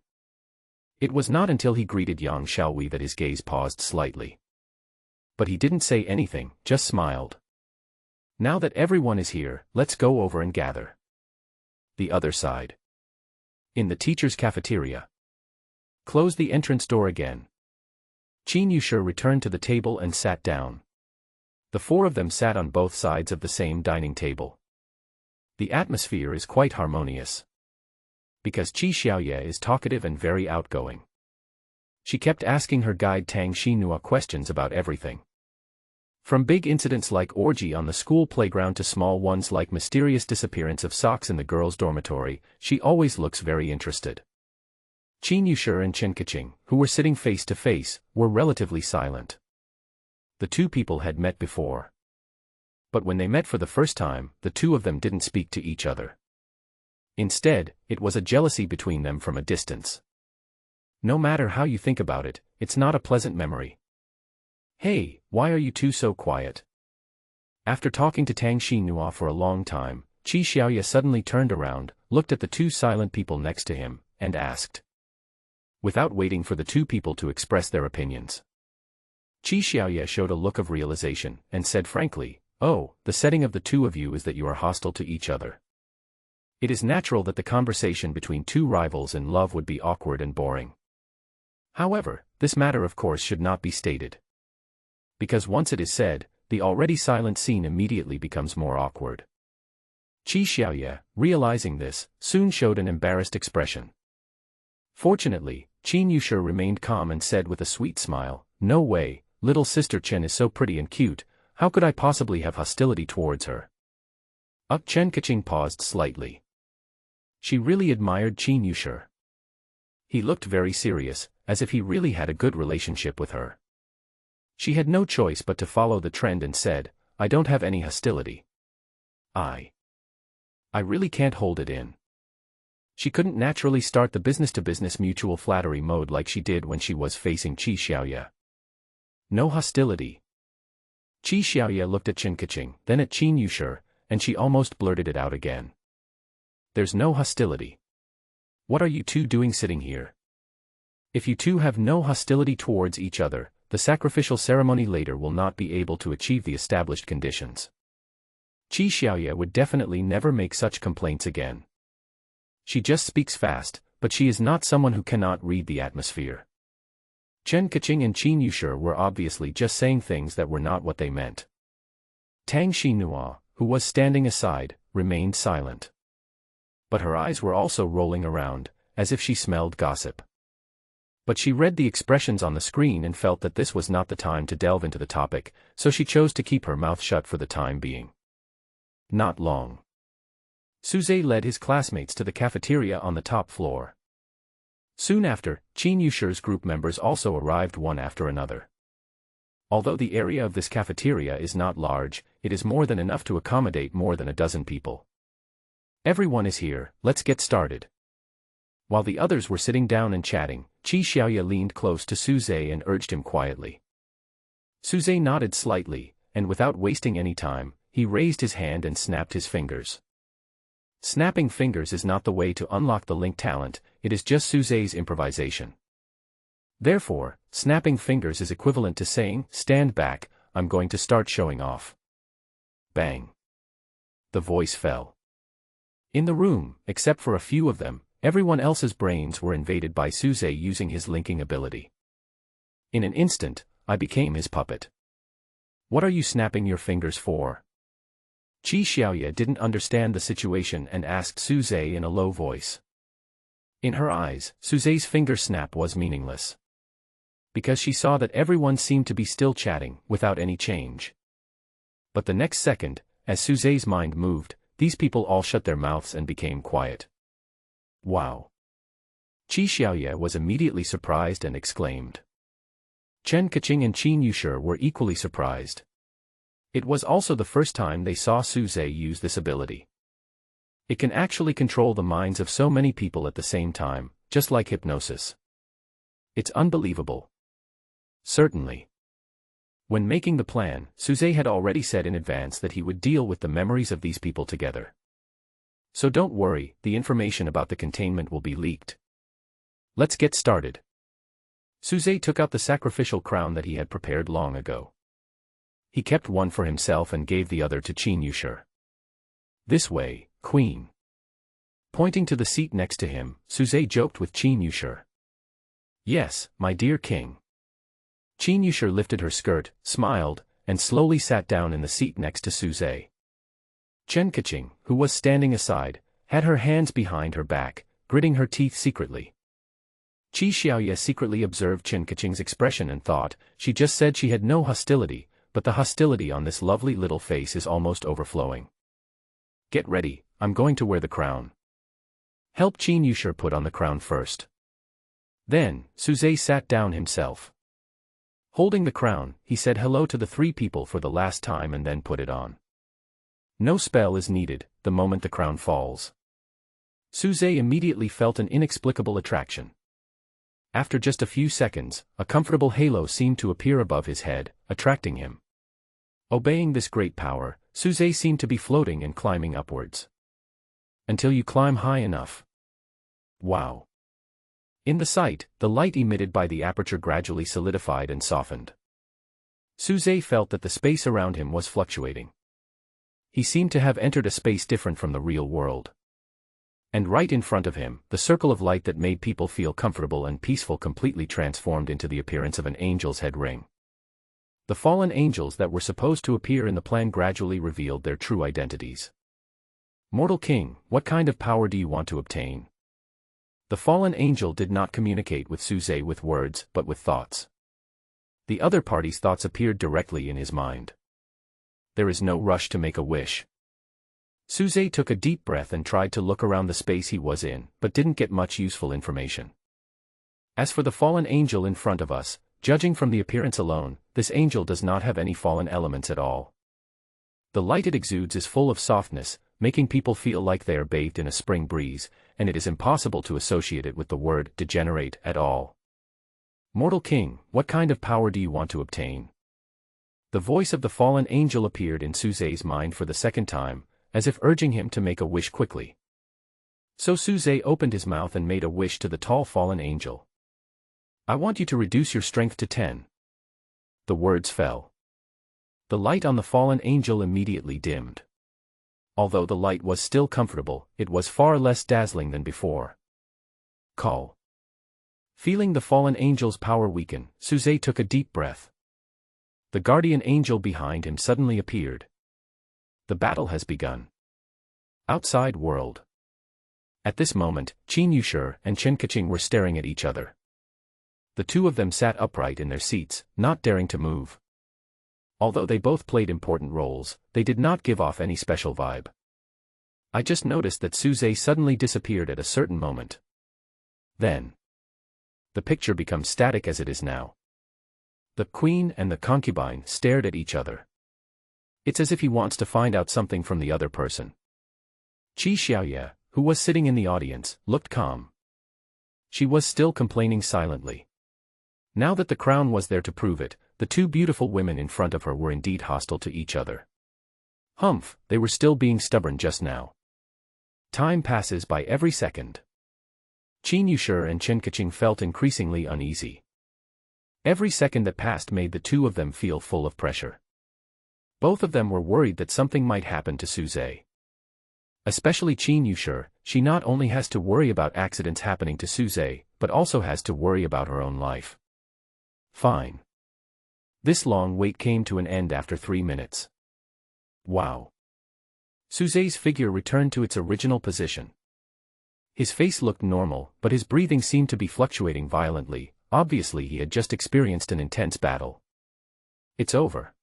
It was not until he greeted Yang Xiaowei that his gaze paused slightly. But he didn't say anything, just smiled. Now that everyone is here, let's go over and gather. The other side. In the teacher's cafeteria. Close the entrance door again. Qin Yushi returned to the table and sat down. The 4 of them sat on both sides of the same dining table. The atmosphere is quite harmonious. Because Qi Xiaoye is talkative and very outgoing. She kept asking her guide Tang Xinhua questions about everything. From big incidents like orgy on the school playground to small ones like mysterious disappearance of socks in the girls' dormitory, she always looks very interested. Qin Yushi and Chen Kaching, who were sitting face to face, were relatively silent. The 2 people had met before. But when they met for the first time, the 2 of them didn't speak to each other. Instead, it was a jealousy between them from a distance. No matter how you think about it, it's not a pleasant memory. Hey, why are you 2 so quiet? After talking to Tang Xinhua for a long time, Qi Xiaoye suddenly turned around, looked at the 2 silent people next to him, and asked. Without waiting for the 2 people to express their opinions. Qi Xiaoye showed a look of realization, and said frankly, oh, the setting of the 2 of you is that you are hostile to each other. It is natural that the conversation between 2 rivals in love would be awkward and boring. However, this matter of course should not be stated. Because once it is said, the already silent scene immediately becomes more awkward. Qi Xiaoye, realizing this, soon showed an embarrassed expression. Fortunately, Qin Yushi remained calm and said with a sweet smile, no way, little sister Chen is so pretty and cute, how could I possibly have hostility towards her? Chen Kaching paused slightly. She really admired Qin Yushi. He looked very serious, as if he really had a good relationship with her. She had no choice but to follow the trend and said, I don't have any hostility. I really can't hold it in. She couldn't naturally start the business-to-business mutual flattery mode like she did when she was facing Qi Xiaoye. No hostility. Qi Xiaoye looked at Chen Kaching, then at Qin Yushi, and she almost blurted it out again. There's no hostility. What are you 2 doing sitting here? If you two have no hostility towards each other, the sacrificial ceremony later will not be able to achieve the established conditions. Qi Xiaoye would definitely never make such complaints again. She just speaks fast, but she is not someone who cannot read the atmosphere. Chen Kaching and Qin Yushi were obviously just saying things that were not what they meant. Tang Xinhua, who was standing aside, remained silent. But her eyes were also rolling around, as if she smelled gossip. But she read the expressions on the screen and felt that this was not the time to delve into the topic, so she chose to keep her mouth shut for the time being. Not long. Suze led his classmates to the cafeteria on the top floor. Soon after, Qin Yushi's group members also arrived one after another. Although the area of this cafeteria is not large, it is more than enough to accommodate more than a dozen people. Everyone is here, let's get started. While the others were sitting down and chatting, Qi Xiaoye leaned close to Suze and urged him quietly. Suze nodded slightly, and without wasting any time, he raised his hand and snapped his fingers. Snapping fingers is not the way to unlock the link talent, it is just Suze's improvisation. Therefore, snapping fingers is equivalent to saying, "Stand back, I'm going to start showing off." Bang. The voice fell. In the room, except for a few of them, everyone else's brains were invaded by Suze using his linking ability. In an instant, I became his puppet. What are you snapping your fingers for? Qi Xiaoye didn't understand the situation and asked Suze in a low voice. In her eyes, Suze's finger snap was meaningless. Because she saw that everyone seemed to be still chatting, without any change. But the next second, as Suze's mind moved, these people all shut their mouths and became quiet. Wow! Qi Xiaoye was immediately surprised and exclaimed. Chen Kaching and Qin Yushi were equally surprised. It was also the first time they saw Suze use this ability. It can actually control the minds of so many people at the same time, just like hypnosis. It's unbelievable. Certainly. When making the plan, Suze had already said in advance that he would deal with the memories of these people together. So don't worry, the information about the containment will be leaked. Let's get started. Suze took out the sacrificial crown that he had prepared long ago. He kept one for himself and gave the other to Qin Yushi. This way, Queen. Pointing to the seat next to him, Suze joked with Qin Yushi. Yes, my dear king. Qin Yushi lifted her skirt, smiled, and slowly sat down in the seat next to Suze. Chen Kaching, who was standing aside, had her hands behind her back, gritting her teeth secretly. Qi Xiaoye secretly observed Chen Kaching's expression and thought, she just said she had no hostility, but the hostility on this lovely little face is almost overflowing. Get ready, I'm going to wear the crown. Help Qin Yushi put on the crown first. Then, Suze sat down himself. Holding the crown, he said hello to the three people for the last time and then put it on. No spell is needed, the moment the crown falls. Suze immediately felt an inexplicable attraction. After just a few seconds, a comfortable halo seemed to appear above his head, attracting him. Obeying this great power, Suze seemed to be floating and climbing upwards. Until you climb high enough. Wow! In the sight, the light emitted by the aperture gradually solidified and softened. Suze felt that the space around him was fluctuating. He seemed to have entered a space different from the real world. And right in front of him, the circle of light that made people feel comfortable and peaceful completely transformed into the appearance of an angel's head ring. The fallen angels that were supposed to appear in the plan gradually revealed their true identities. Mortal King, what kind of power do you want to obtain? The fallen angel did not communicate with Suze with words, but with thoughts. The other party's thoughts appeared directly in his mind. There is no rush to make a wish. Suze took a deep breath and tried to look around the space he was in, but didn't get much useful information. As for the fallen angel in front of us, judging from the appearance alone, this angel does not have any fallen elements at all. The light it exudes is full of softness, making people feel like they are bathed in a spring breeze, and it is impossible to associate it with the word degenerate at all. Mortal King, what kind of power do you want to obtain? The voice of the fallen angel appeared in Suze's mind for the second time, as if urging him to make a wish quickly. So Suze opened his mouth and made a wish to the tall fallen angel. I want you to reduce your strength to 10. The words fell. The light on the fallen angel immediately dimmed. Although the light was still comfortable, it was far less dazzling than before. Call. Feeling the fallen angel's power weaken, Suze took a deep breath. The guardian angel behind him suddenly appeared. The battle has begun. Outside world. At this moment, Qin Yushi and Chen Kaching were staring at each other. The two of them sat upright in their seats, not daring to move. Although they both played important roles, they did not give off any special vibe. I just noticed that Suze suddenly disappeared at a certain moment. Then, the picture becomes static as it is now. The queen and the concubine stared at each other. It's as if he wants to find out something from the other person. Qi Xiaoye, who was sitting in the audience, looked calm. She was still complaining silently. Now that the crown was there to prove it, the two beautiful women in front of her were indeed hostile to each other. Humph, they were still being stubborn just now. Time passes by every second. Qin Yushi and Chen Kaching felt increasingly uneasy. Every second that passed made the two of them feel full of pressure. Both of them were worried that something might happen to Suze. Especially Qin Yushi, she not only has to worry about accidents happening to Suze, but also has to worry about her own life. Fine. This long wait came to an end after 3 minutes. Wow. Suze's figure returned to its original position. His face looked normal, but his breathing seemed to be fluctuating violently. Obviously he had just experienced an intense battle. It's over.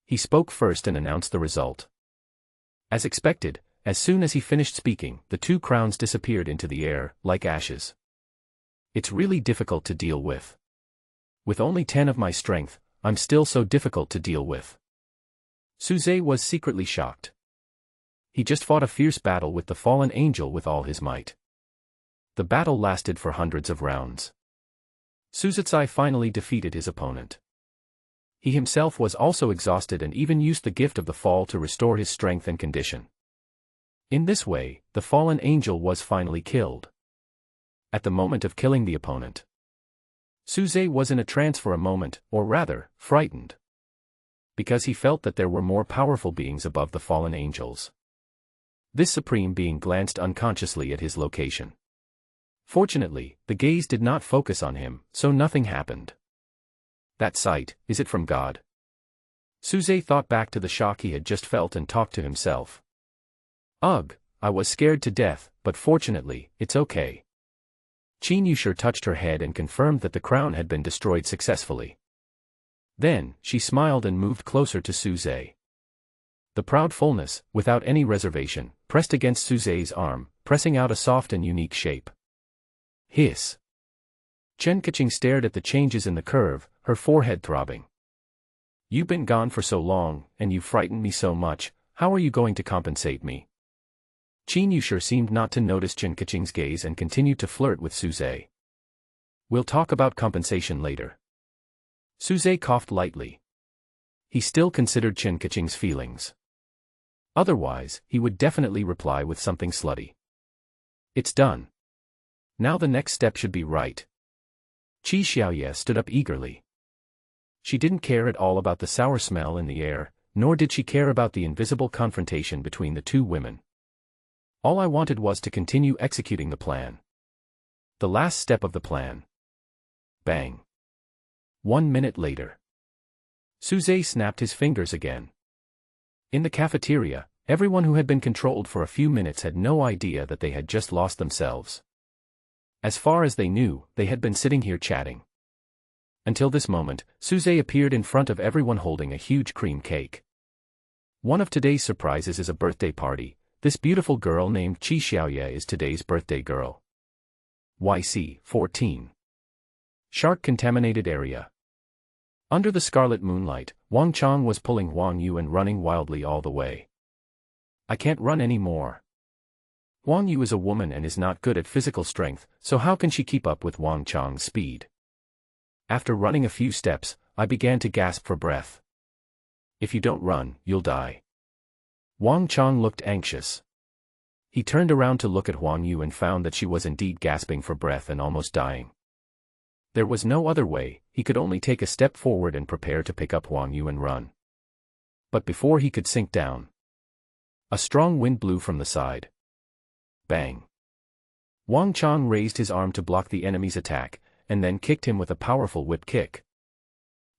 He spoke first and announced the result. As expected, as soon as he finished speaking, the two crowns disappeared into the air, like ashes. It's really difficult to deal with. With only 10 of my strength, I'm still so difficult to deal with. Suze was secretly shocked. He just fought a fierce battle with the fallen angel with all his might. The battle lasted for hundreds of rounds. Suzetsai finally defeated his opponent. He himself was also exhausted and even used the gift of the fall to restore his strength and condition. In this way, the fallen angel was finally killed. At the moment of killing the opponent, Suze was in a trance for a moment, or rather, frightened. Because he felt that there were more powerful beings above the fallen angels. This supreme being glanced unconsciously at his location. Fortunately, the gaze did not focus on him, so nothing happened. That sight, is it from God? Suze thought back to the shock he had just felt and talked to himself. Ugh, I was scared to death, but fortunately, it's okay. Qin Yushi touched her head and confirmed that the crown had been destroyed successfully. Then, she smiled and moved closer to Suze. The proud fullness, without any reservation, pressed against Suze's arm, pressing out a soft and unique shape. Hiss. Chen Kaching stared at the changes in the curve, her forehead throbbing. You've been gone for so long, and you frightened me so much, how are you going to compensate me? Qin Yushi seemed not to notice Chen Kaching's gaze and continued to flirt with Suze. We'll talk about compensation later. Suze coughed lightly. He still considered Chen Kaching's feelings. Otherwise, he would definitely reply with something slutty. It's done. Now the next step should be right. Qi Xiaoye stood up eagerly. She didn't care at all about the sour smell in the air, nor did she care about the invisible confrontation between the two women. All I wanted was to continue executing the plan. The last step of the plan. Bang. 1 minute later. Suze snapped his fingers again. In the cafeteria, everyone who had been controlled for a few minutes had no idea that they had just lost themselves. As far as they knew, they had been sitting here chatting. Until this moment, Suze appeared in front of everyone holding a huge cream cake. One of today's surprises is a birthday party. This beautiful girl named Qi Xiaoye is today's birthday girl. YC 14. Shark-contaminated area. Under the scarlet moonlight, Wang Chang was pulling Wang Yu and running wildly all the way. I can't run anymore. Wang Yu is a woman and is not good at physical strength, so how can she keep up with Wang Chang's speed? After running a few steps, I began to gasp for breath. If you don't run, you'll die. Wang Chang looked anxious. He turned around to look at Wang Yu and found that she was indeed gasping for breath and almost dying. There was no other way, he could only take a step forward and prepare to pick up Wang Yu and run. But before he could sink down, a strong wind blew from the side. Bang! Wang Chang raised his arm to block the enemy's attack, and then kicked him with a powerful whip kick.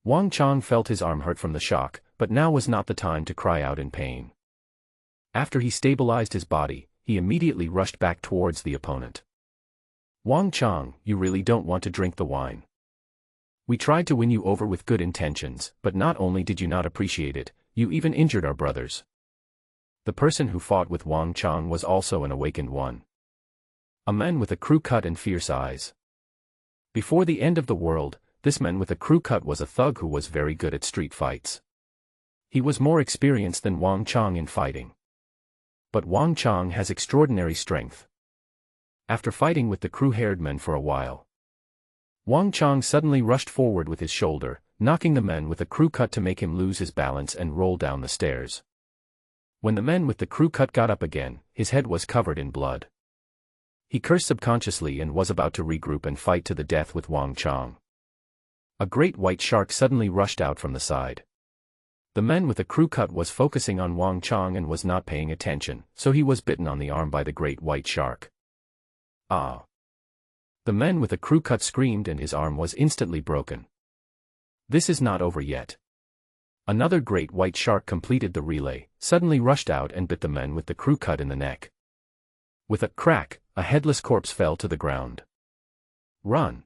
Wang Chang felt his arm hurt from the shock, but now was not the time to cry out in pain. After he stabilized his body, he immediately rushed back towards the opponent. Wang Chang, you really don't want to drink the wine. We tried to win you over with good intentions, but not only did you not appreciate it, you even injured our brothers. The person who fought with Wang Chang was also an awakened one. A man with a crew cut and fierce eyes. Before the end of the world, this man with a crew cut was a thug who was very good at street fights. He was more experienced than Wang Chang in fighting. But Wang Chang has extraordinary strength. After fighting with the crew-haired men for a while, Wang Chang suddenly rushed forward with his shoulder, knocking the man with the crew cut to make him lose his balance and roll down the stairs. When the man with the crew cut got up again, his head was covered in blood. He cursed subconsciously and was about to regroup and fight to the death with Wang Chang. A great white shark suddenly rushed out from the side. The man with the crew cut was focusing on Wang Chang and was not paying attention, so he was bitten on the arm by the great white shark. Ah! The man with the crew cut screamed and his arm was instantly broken. This is not over yet. Another great white shark completed the relay, suddenly rushed out and bit the man with the crew cut in the neck. With a crack, a headless corpse fell to the ground. Run!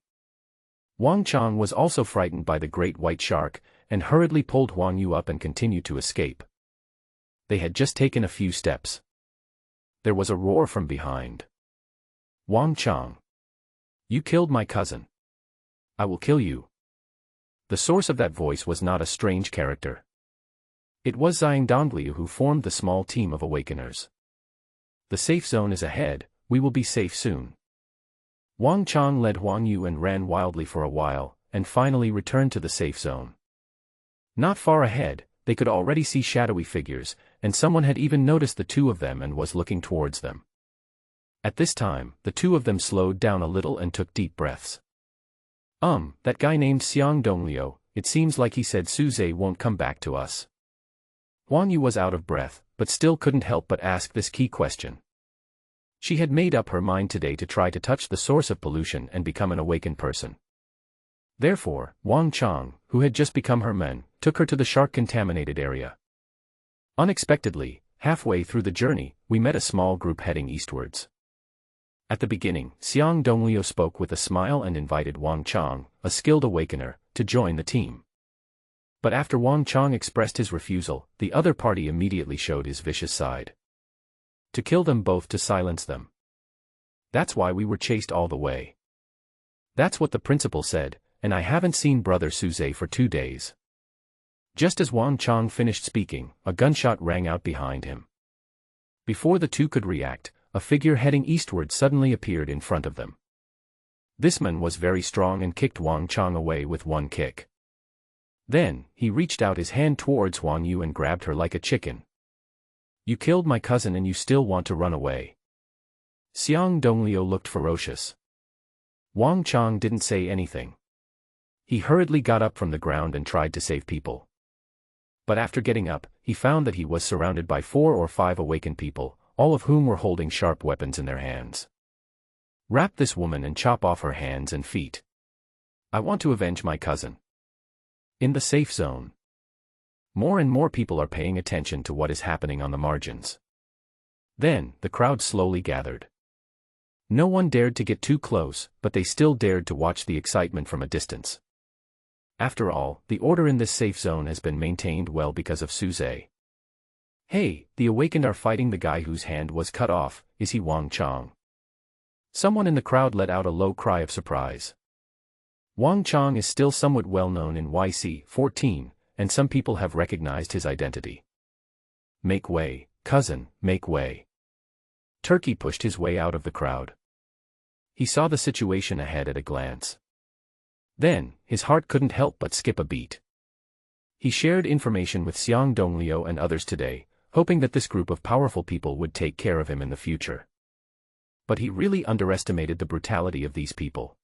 Wang Chang was also frightened by the great white shark, and hurriedly pulled Wang Yu up and continued to escape. They had just taken a few steps. There was a roar from behind. Wang Chang! You killed my cousin. I will kill you. The source of that voice was not a strange character. It was Xiang Dongliu who formed the small team of awakeners. The safe zone is ahead, we will be safe soon. Wang Chang led Wang Yu and ran wildly for a while, and finally returned to the safe zone. Not far ahead, they could already see shadowy figures, and someone had even noticed the two of them and was looking towards them. At this time, the two of them slowed down a little and took deep breaths. That guy named Xiang Dongliu, it seems like he said Suze won't come back to us. Wang Yu was out of breath, but still couldn't help but ask this key question. She had made up her mind today to try to touch the source of pollution and become an awakened person. Therefore, Wang Chang, who had just become her man, took her to the shark-contaminated area. Unexpectedly, halfway through the journey, we met a small group heading eastwards. At the beginning, Xiang Dongliu spoke with a smile and invited Wang Chang, a skilled awakener, to join the team. But after Wang Chang expressed his refusal, the other party immediately showed his vicious side. To kill them both, to silence them. That's why we were chased all the way. That's what the principal said, and I haven't seen Brother Suze for 2 days. Just as Wang Chang finished speaking, a gunshot rang out behind him. Before the two could react, a figure heading eastward suddenly appeared in front of them. This man was very strong and kicked Wang Chang away with one kick. Then, he reached out his hand towards Wang Yu and grabbed her like a chicken. You killed my cousin and you still want to run away. Xiang Dongliu looked ferocious. Wang Chang didn't say anything. He hurriedly got up from the ground and tried to save people. But after getting up, he found that he was surrounded by 4 or 5 awakened people, all of whom were holding sharp weapons in their hands. Wrap this woman and chop off her hands and feet. I want to avenge my cousin. In the safe zone. More and more people are paying attention to what is happening on the margins. Then, the crowd slowly gathered. No one dared to get too close, but they still dared to watch the excitement from a distance. After all, the order in this safe zone has been maintained well because of Suze. Hey, the awakened are fighting the guy whose hand was cut off, is he Wang Chang? Someone in the crowd let out a low cry of surprise. Wang Chang is still somewhat well known in YC-14, and some people have recognized his identity. Make way, cousin, make way. Turkey pushed his way out of the crowd. He saw the situation ahead at a glance. Then, his heart couldn't help but skip a beat. He shared information with Xiang Dongliu and others today, hoping that this group of powerful people would take care of him in the future. But he really underestimated the brutality of these people.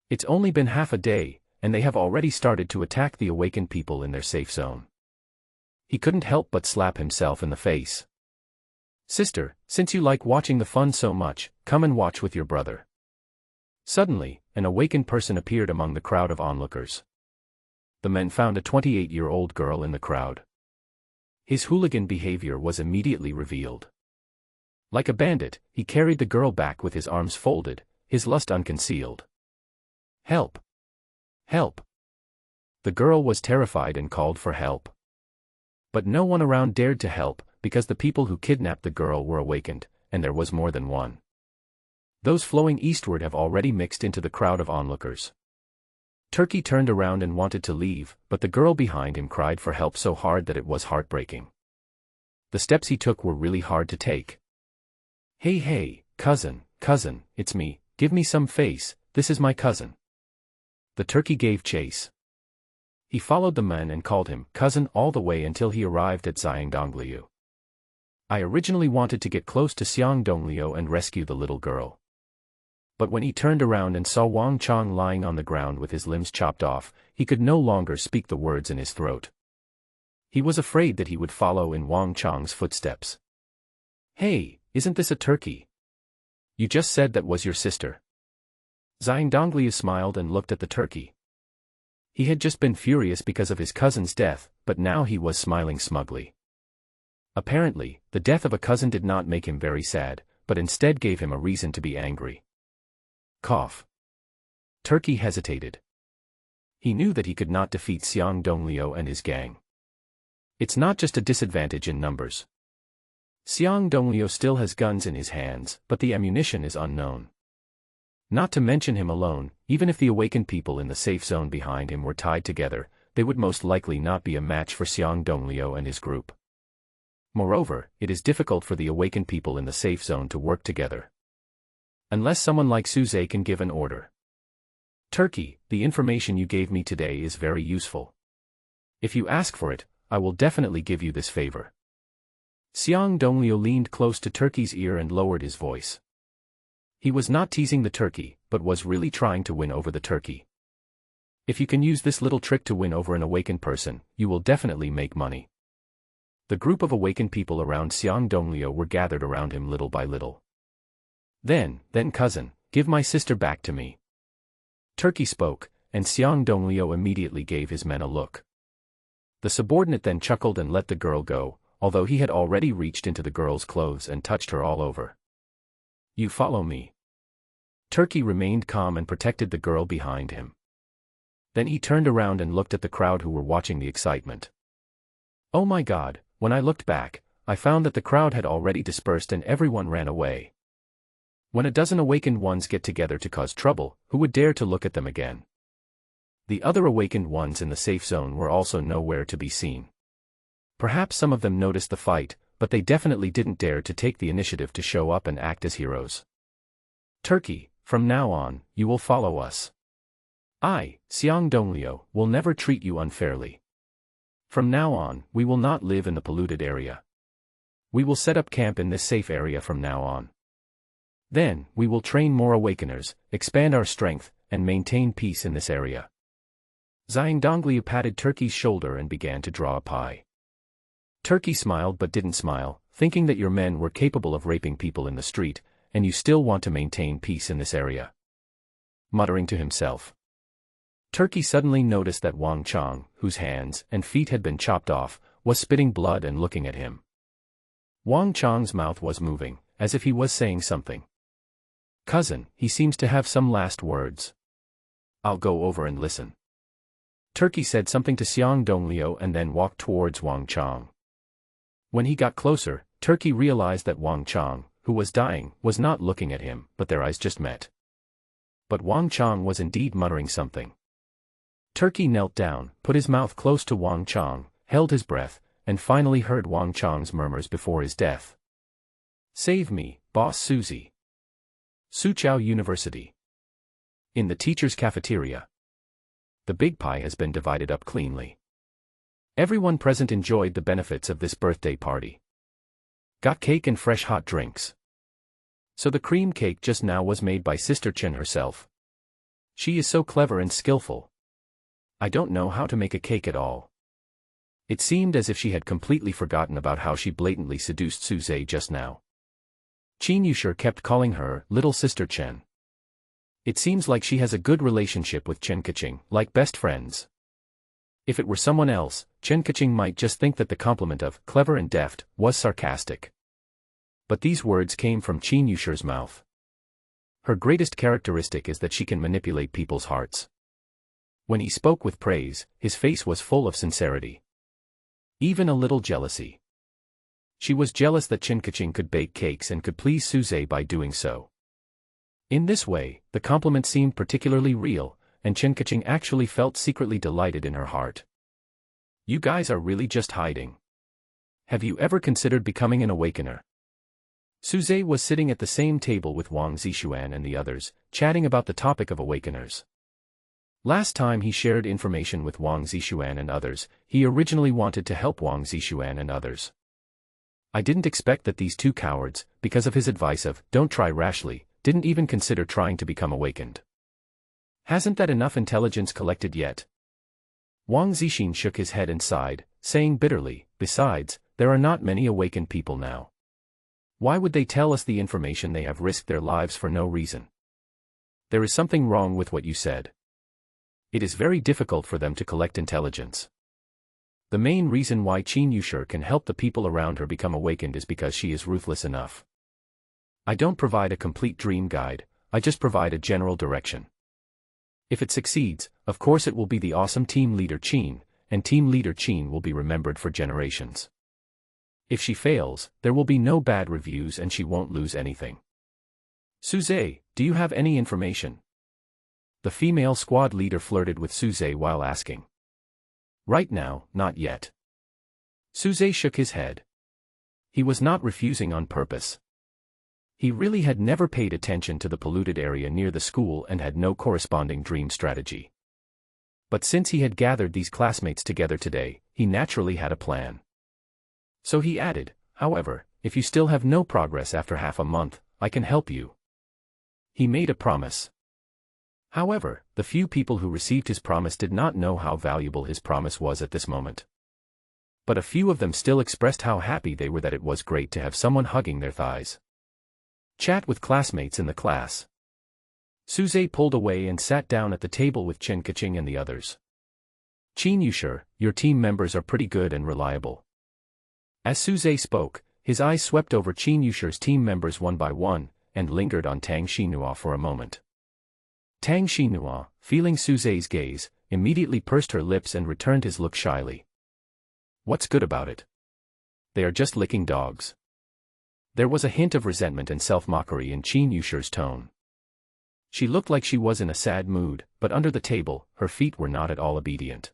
It's only been half a day, and they have already started to attack the awakened people in their safe zone. He couldn't help but slap himself in the face. Sister, since you like watching the fun so much, come and watch with your brother. Suddenly, an awakened person appeared among the crowd of onlookers. The men found a 28-year-old girl in the crowd. His hooligan behavior was immediately revealed. Like a bandit, he carried the girl back with his arms folded, his lust unconcealed. Help! Help! The girl was terrified and called for help. But no one around dared to help, because the people who kidnapped the girl were awakened, and there was more than one. Those flowing eastward have already mixed into the crowd of onlookers. Turkey turned around and wanted to leave, but the girl behind him cried for help so hard that it was heartbreaking. The steps he took were really hard to take. Hey hey, cousin, it's me, give me some face, this is my cousin. The turkey gave chase. He followed the man and called him cousin all the way until he arrived at Xiangdongliu. I originally wanted to get close to Xiangdongliu and rescue the little girl. But when he turned around and saw Wang Chang lying on the ground with his limbs chopped off, he could no longer speak the words in his throat. He was afraid that he would follow in Wang Chang's footsteps. Hey, isn't this a turkey? You just said that was your sister. Xiangdongliu smiled and looked at the turkey. He had just been furious because of his cousin's death, but now he was smiling smugly. Apparently, the death of a cousin did not make him very sad, but instead gave him a reason to be angry. Cough. Turkey hesitated. He knew that he could not defeat Xiangdongliu and his gang. It's not just a disadvantage in numbers. Xiangdongliu still has guns in his hands, but the ammunition is unknown. Not to mention him alone, even if the awakened people in the safe zone behind him were tied together, they would most likely not be a match for Xiangdongliu and his group. Moreover, it is difficult for the awakened people in the safe zone to work together. Unless someone like Suze can give an order. Turkey, the information you gave me today is very useful. If you ask for it, I will definitely give you this favor. Xiangdongliu leaned close to Turkey's ear and lowered his voice. He was not teasing the turkey, but was really trying to win over the turkey. If you can use this little trick to win over an awakened person, you will definitely make money. The group of awakened people around Xiangdongliu were gathered around him little by little. Then cousin, give my sister back to me. Turkey spoke, and Xiangdongliu immediately gave his men a look. The subordinate then chuckled and let the girl go, although he had already reached into the girl's clothes and touched her all over. You follow me. Turkey remained calm and protected the girl behind him. Then he turned around and looked at the crowd who were watching the excitement. Oh my God, when I looked back, I found that the crowd had already dispersed and everyone ran away. When a dozen awakened ones get together to cause trouble, who would dare to look at them again? The other awakened ones in the safe zone were also nowhere to be seen. Perhaps some of them noticed the fight, but they definitely didn't dare to take the initiative to show up and act as heroes. Turkey, from now on, you will follow us. I, Xiangdongliu, will never treat you unfairly. From now on, we will not live in the polluted area. We will set up camp in this safe area from now on. Then, we will train more awakeners, expand our strength, and maintain peace in this area. Xiangdongliu patted Turkey's shoulder and began to draw a pie. Turkey smiled but didn't smile, thinking that your men were capable of raping people in the street, and you still want to maintain peace in this area. Muttering to himself. Turkey suddenly noticed that Wang Chang, whose hands and feet had been chopped off, was spitting blood and looking at him. Wang Chang's mouth was moving, as if he was saying something. Cousin, he seems to have some last words. I'll go over and listen. Turkey said something to Xiangdongliu and then walked towards Wang Chang. When he got closer, Turkey realized that Wang Chang, who was dying, was not looking at him, but their eyes just met. But Wang Chang was indeed muttering something. Turkey knelt down, put his mouth close to Wang Chang, held his breath, and finally heard Wang Chang's murmurs before his death. Save me, Boss Suzy. Suqiao University. In the teacher's cafeteria. The big pie has been divided up cleanly. Everyone present enjoyed the benefits of this birthday party. Got cake and fresh hot drinks. So the cream cake just now was made by Sister Chen herself. She is so clever and skillful. I don't know how to make a cake at all. It seemed as if she had completely forgotten about how she blatantly seduced Suze just now. Chen Yushur kept calling her little sister Chen. It seems like she has a good relationship with Chen Kaching, like best friends. If it were someone else, Chen Kaching might just think that the compliment of clever and deft was sarcastic. But these words came from Chen Yushur's mouth. Her greatest characteristic is that she can manipulate people's hearts. When he spoke with praise, his face was full of sincerity. Even a little jealousy. She was jealous that Chen Kaching could bake cakes and could please Suze by doing so. In this way, the compliment seemed particularly real, and Chen Kaching actually felt secretly delighted in her heart. You guys are really just hiding. Have you ever considered becoming an awakener? Suze was sitting at the same table with Wang Zixuan and the others, chatting about the topic of awakeners. Last time he shared information with Wang Zixuan and others, he originally wanted to help Wang Zixuan and others. I didn't expect that these two cowards, because of his advice of, don't try rashly, didn't even consider trying to become awakened. Hasn't that enough intelligence collected yet? Wang Zixin shook his head and sighed, saying bitterly, besides, there are not many awakened people now. Why would they tell us the information they have risked their lives for no reason? There is something wrong with what you said. It is very difficult for them to collect intelligence. The main reason why Chen Yushur can help the people around her become awakened is because she is ruthless enough. I don't provide a complete dream guide, I just provide a general direction. If it succeeds, of course it will be the awesome team leader Chen, and team leader Chen will be remembered for generations. If she fails, there will be no bad reviews and she won't lose anything. Suze, do you have any information? The female squad leader flirted with Suze while asking. Right now, not yet. Suze shook his head. He was not refusing on purpose. He really had never paid attention to the polluted area near the school and had no corresponding dream strategy. But since he had gathered these classmates together today, he naturally had a plan. So he added, however, if you still have no progress after half a month, I can help you. He made a promise. However, the few people who received his promise did not know how valuable his promise was at this moment. But a few of them still expressed how happy they were that it was great to have someone hugging their thighs. Chat with classmates in the class. Suze pulled away and sat down at the table with Chen Kaching and the others. Chen Yushur, your team members are pretty good and reliable. As Suze spoke, his eyes swept over Chen Yushur's team members one by one, and lingered on Tang Xinhua for a moment. Tang Xinhua, feeling Suze's gaze, immediately pursed her lips and returned his look shyly. What's good about it? They are just licking dogs. There was a hint of resentment and self-mockery in Chen Yushur's tone. She looked like she was in a sad mood, but under the table, her feet were not at all obedient.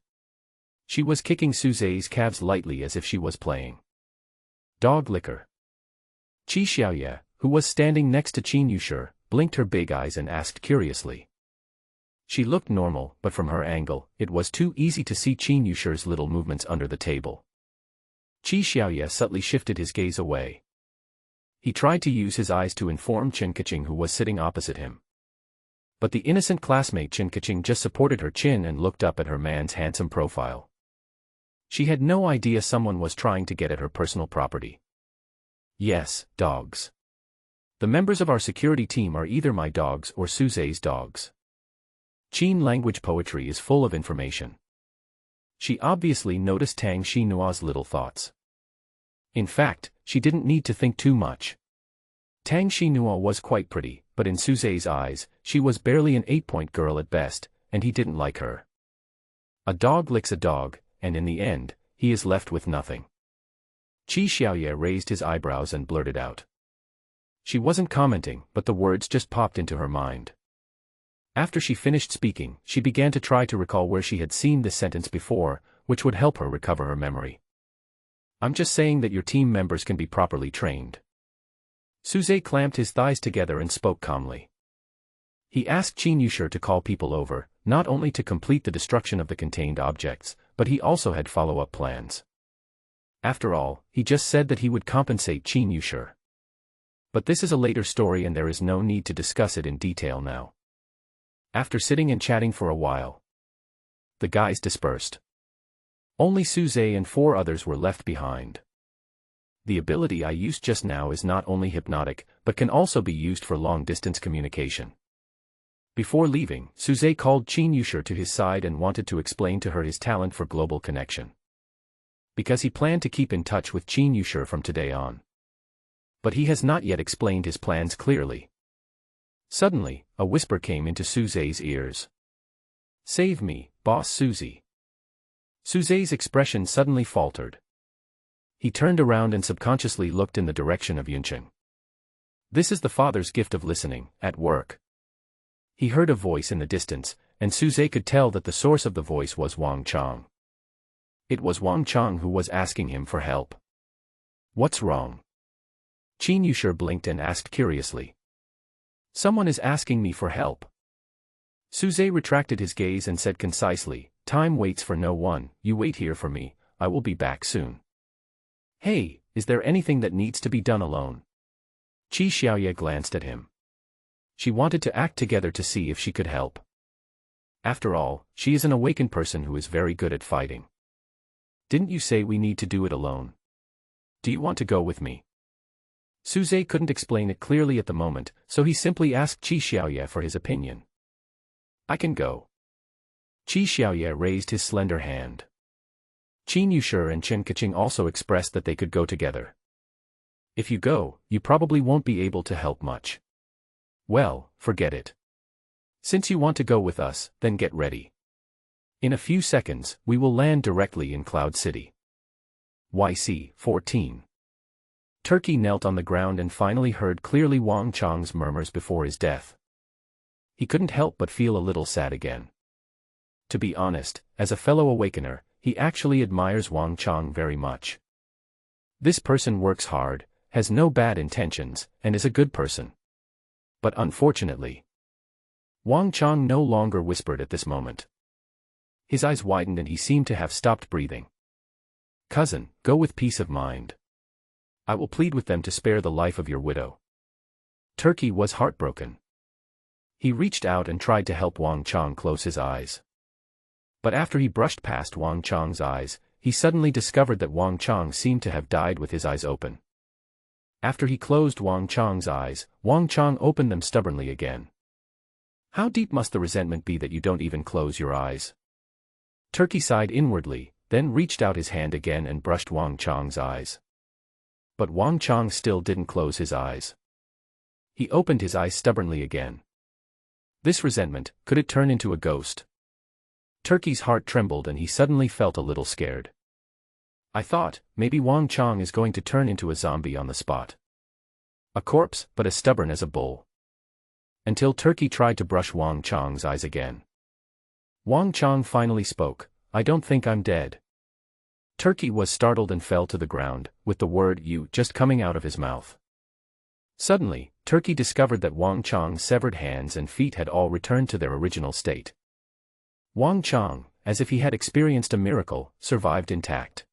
She was kicking Suze's calves lightly as if she was playing. Dog licker. Qi Xiaoye, who was standing next to Chen Yushur, blinked her big eyes and asked curiously. She looked normal, but from her angle, it was too easy to see Chen Yushur's little movements under the table. Qi Xiaoye subtly shifted his gaze away. He tried to use his eyes to inform Chen Kaching who was sitting opposite him. But the innocent classmate Chen Kaching just supported her chin and looked up at her man's handsome profile. She had no idea someone was trying to get at her personal property. Yes, dogs. The members of our security team are either my dogs or Suze's dogs. Chen language poetry is full of information. She obviously noticed Tang Xinhua's little thoughts. In fact, she didn't need to think too much. Tang Xinhua was quite pretty, but in Suze's eyes, she was barely an 8-point girl at best, and he didn't like her. A dog licks a dog, and in the end, he is left with nothing. Qi Xiaoye raised his eyebrows and blurted out. She wasn't commenting, but the words just popped into her mind. After she finished speaking, she began to try to recall where she had seen this sentence before, which would help her recover her memory. I'm just saying that your team members can be properly trained. Suze clamped his thighs together and spoke calmly. He asked Chen Yushur to call people over, not only to complete the destruction of the contained objects, but he also had follow-up plans. After all, he just said that he would compensate Chen Yushur. But this is a later story and there is no need to discuss it in detail now. After sitting and chatting for a while, the guys dispersed. Only Suze and 4 others were left behind. The ability I used just now is not only hypnotic, but can also be used for long-distance communication. Before leaving, Suze called Chen to his side and wanted to explain to her his talent for global connection. Because he planned to keep in touch with Chen from today on. But he has not yet explained his plans clearly. Suddenly, a whisper came into Suze's ears. "Save me, boss Suzy." Suze's expression suddenly faltered. He turned around and subconsciously looked in the direction of Yunqing. This is the father's gift of listening, at work. He heard a voice in the distance, and Suze could tell that the source of the voice was Wang Chang. It was Wang Chang who was asking him for help. "What's wrong?" Chen Yushi blinked and asked curiously. "Someone is asking me for help." Suze retracted his gaze and said concisely, "Time waits for no one, you wait here for me, I will be back soon." "Hey, is there anything that needs to be done alone?" Qi Xiaoye glanced at him. She wanted to act together to see if she could help. After all, she is an awakened person who is very good at fighting. "Didn't you say we need to do it alone? Do you want to go with me?" Suze couldn't explain it clearly at the moment, so he simply asked Qi Xiaoye for his opinion. "I can go." Qi Xiaoye raised his slender hand. Chen Yushi and Chen Kaching also expressed that they could go together. "If you go, you probably won't be able to help much." "Well, forget it. Since you want to go with us, then get ready. In a few seconds, we will land directly in Cloud City." YC 14. Turkey knelt on the ground and finally heard clearly Wang Chang's murmurs before his death. He couldn't help but feel a little sad again. To be honest, as a fellow awakener, he actually admires Wang Chang very much. This person works hard, has no bad intentions, and is a good person. But unfortunately, Wang Chang no longer whispered at this moment. His eyes widened and he seemed to have stopped breathing. "Cousin, go with peace of mind. I will plead with them to spare the life of your widow." Turkey was heartbroken. He reached out and tried to help Wang Chang close his eyes. But after he brushed past Wang Chang's eyes, he suddenly discovered that Wang Chang seemed to have died with his eyes open. After he closed Wang Chang's eyes, Wang Chang opened them stubbornly again. How deep must the resentment be that you don't even close your eyes? Turkey sighed inwardly, then reached out his hand again and brushed Wang Chang's eyes. But Wang Chang still didn't close his eyes. He opened his eyes stubbornly again. This resentment, could it turn into a ghost? Turkey's heart trembled and he suddenly felt a little scared. I thought, maybe Wang Chang is going to turn into a zombie on the spot. A corpse, but as stubborn as a bull. Until Turkey tried to brush Wang Chang's eyes again. Wang Chang finally spoke, "I don't think I'm dead." Turkey was startled and fell to the ground, with the word "you" just coming out of his mouth. Suddenly, Turkey discovered that Wang Chang's severed hands and feet had all returned to their original state. Wang Chang, as if he had experienced a miracle, survived intact.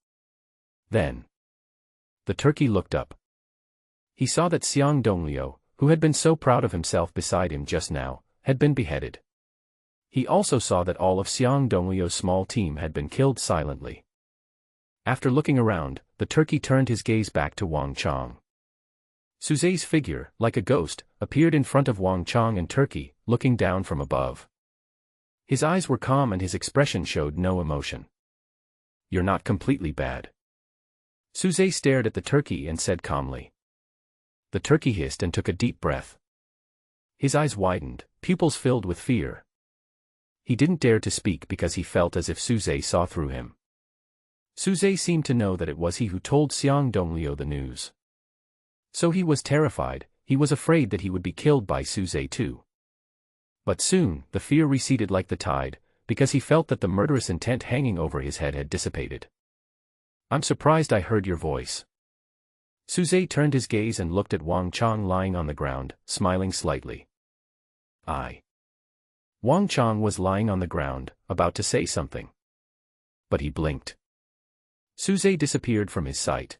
Then, the Turkey looked up. He saw that Xiang Dongliu, who had been so proud of himself beside him just now, had been beheaded. He also saw that all of Xiang Dongliu's small team had been killed silently. After looking around, the Turkey turned his gaze back to Wang Chang. Suze's figure, like a ghost, appeared in front of Wang Chang and Turkey, looking down from above. His eyes were calm and his expression showed no emotion. "You're not completely bad." Suze stared at the Turkey and said calmly. The Turkey hissed and took a deep breath. His eyes widened, pupils filled with fear. He didn't dare to speak because he felt as if Suze saw through him. Suze seemed to know that it was he who told Xiang Dongliu the news. So he was terrified, he was afraid that he would be killed by Suze too. But soon, the fear receded like the tide, because he felt that the murderous intent hanging over his head had dissipated. "I'm surprised I heard your voice." Suze turned his gaze and looked at Wang Chang lying on the ground, smiling slightly. Wang Chang was lying on the ground, about to say something. But he blinked. Suze disappeared from his sight.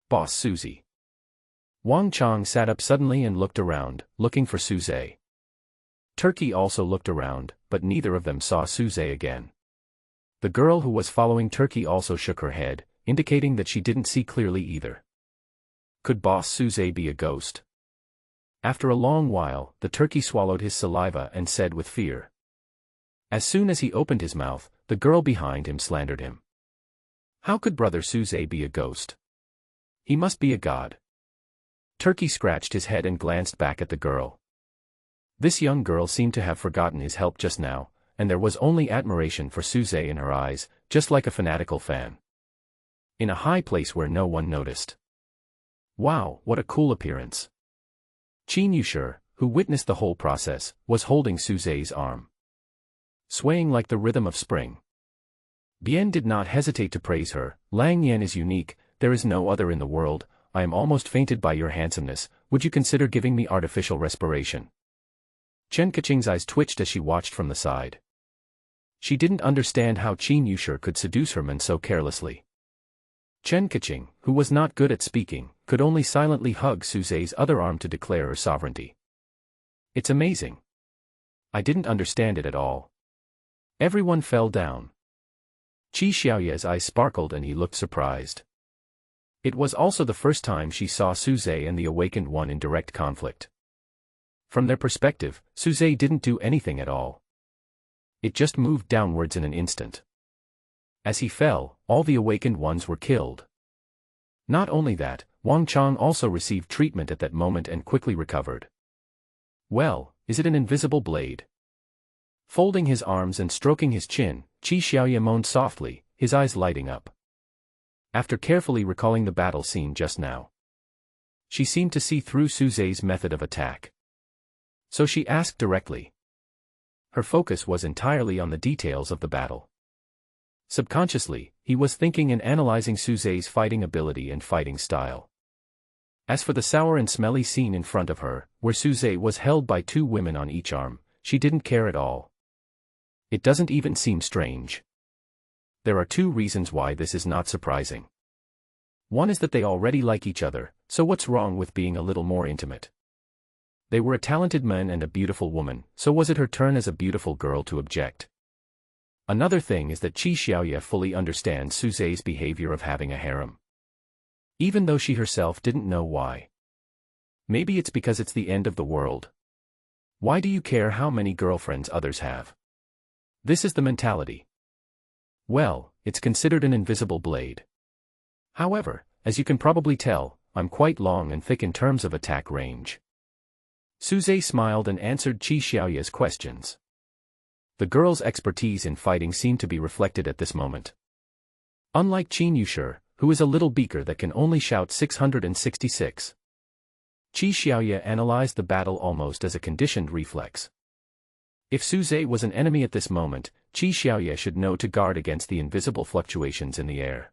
"Boss Suzy." Wang Chang sat up suddenly and looked around, looking for Suze. Turkey also looked around, but neither of them saw Suze again. The girl who was following Turkey also shook her head, indicating that she didn't see clearly either. Could Boss Suze be a ghost? After a long while, the turkey swallowed his saliva and said with fear. As soon as he opened his mouth, the girl behind him slandered him. How could Brother Suze be a ghost? He must be a god. Turkey scratched his head and glanced back at the girl. This young girl seemed to have forgotten his help just now, and there was only admiration for Suze in her eyes, just like a fanatical fan. In a high place where no one noticed. Wow, what a cool appearance. Chen Yushur, who witnessed the whole process, was holding Suze's arm. Swaying like the rhythm of spring. Bien did not hesitate to praise her. Lang Yan is unique, there is no other in the world. I am almost fainted by your handsomeness, would you consider giving me artificial respiration? Chen Kaching's eyes twitched as she watched from the side. She didn't understand how Chen Yushur could seduce her man so carelessly. Chen Kaching, who was not good at speaking, could only silently hug Suze's other arm to declare her sovereignty. It's amazing. I didn't understand it at all. Everyone fell down. Qi Xiaoye's eyes sparkled and he looked surprised. It was also the first time she saw Suze and the Awakened One in direct conflict. From their perspective, Suze didn't do anything at all. It just moved downwards in an instant. As he fell, all the Awakened Ones were killed. Not only that, Wang Chang also received treatment at that moment and quickly recovered. Well, is it an invisible blade? Folding his arms and stroking his chin, Qi Xiaoye moaned softly, his eyes lighting up. After carefully recalling the battle scene just now, she seemed to see through Suze's method of attack. So she asked directly. Her focus was entirely on the details of the battle. Subconsciously, he was thinking and analyzing Suze's fighting ability and fighting style. As for the sour and smelly scene in front of her, where Suze was held by two women on each arm, she didn't care at all. It doesn't even seem strange. There are two reasons why this is not surprising. One is that they already like each other, so what's wrong with being a little more intimate? They were a talented man and a beautiful woman, so was it her turn as a beautiful girl to object? Another thing is that Qi Xiaoye fully understands Suze's behavior of having a harem. Even though she herself didn't know why. Maybe it's because it's the end of the world. Why do you care how many girlfriends others have? This is the mentality. Well, it's considered an invisible blade. However, as you can probably tell, I'm quite long and thick in terms of attack range. Suze smiled and answered Qi Xiaoye's questions. The girl's expertise in fighting seemed to be reflected at this moment. Unlike Chen Yushur, who is a little beaker that can only shout 666. Qi Xiaoye analyzed the battle almost as a conditioned reflex. If Suze was an enemy at this moment, Qi Xiaoye should know to guard against the invisible fluctuations in the air.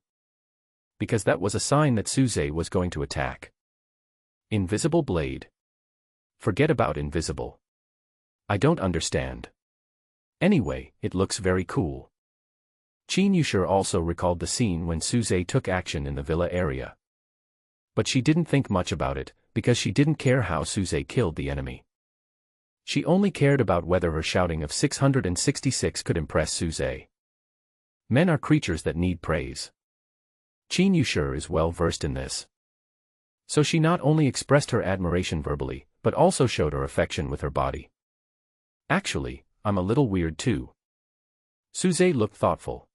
Because that was a sign that Suze was going to attack. Invisible blade. Forget about invisible. I don't understand. Anyway, it looks very cool. Chen Yushur also recalled the scene when Suze took action in the villa area. But she didn't think much about it, because she didn't care how Suze killed the enemy. She only cared about whether her shouting of 666 could impress Suze. Men are creatures that need praise. Chen Yushur is well versed in this. So she not only expressed her admiration verbally, but also showed her affection with her body. Actually, I'm a little weird too. Suze looked thoughtful.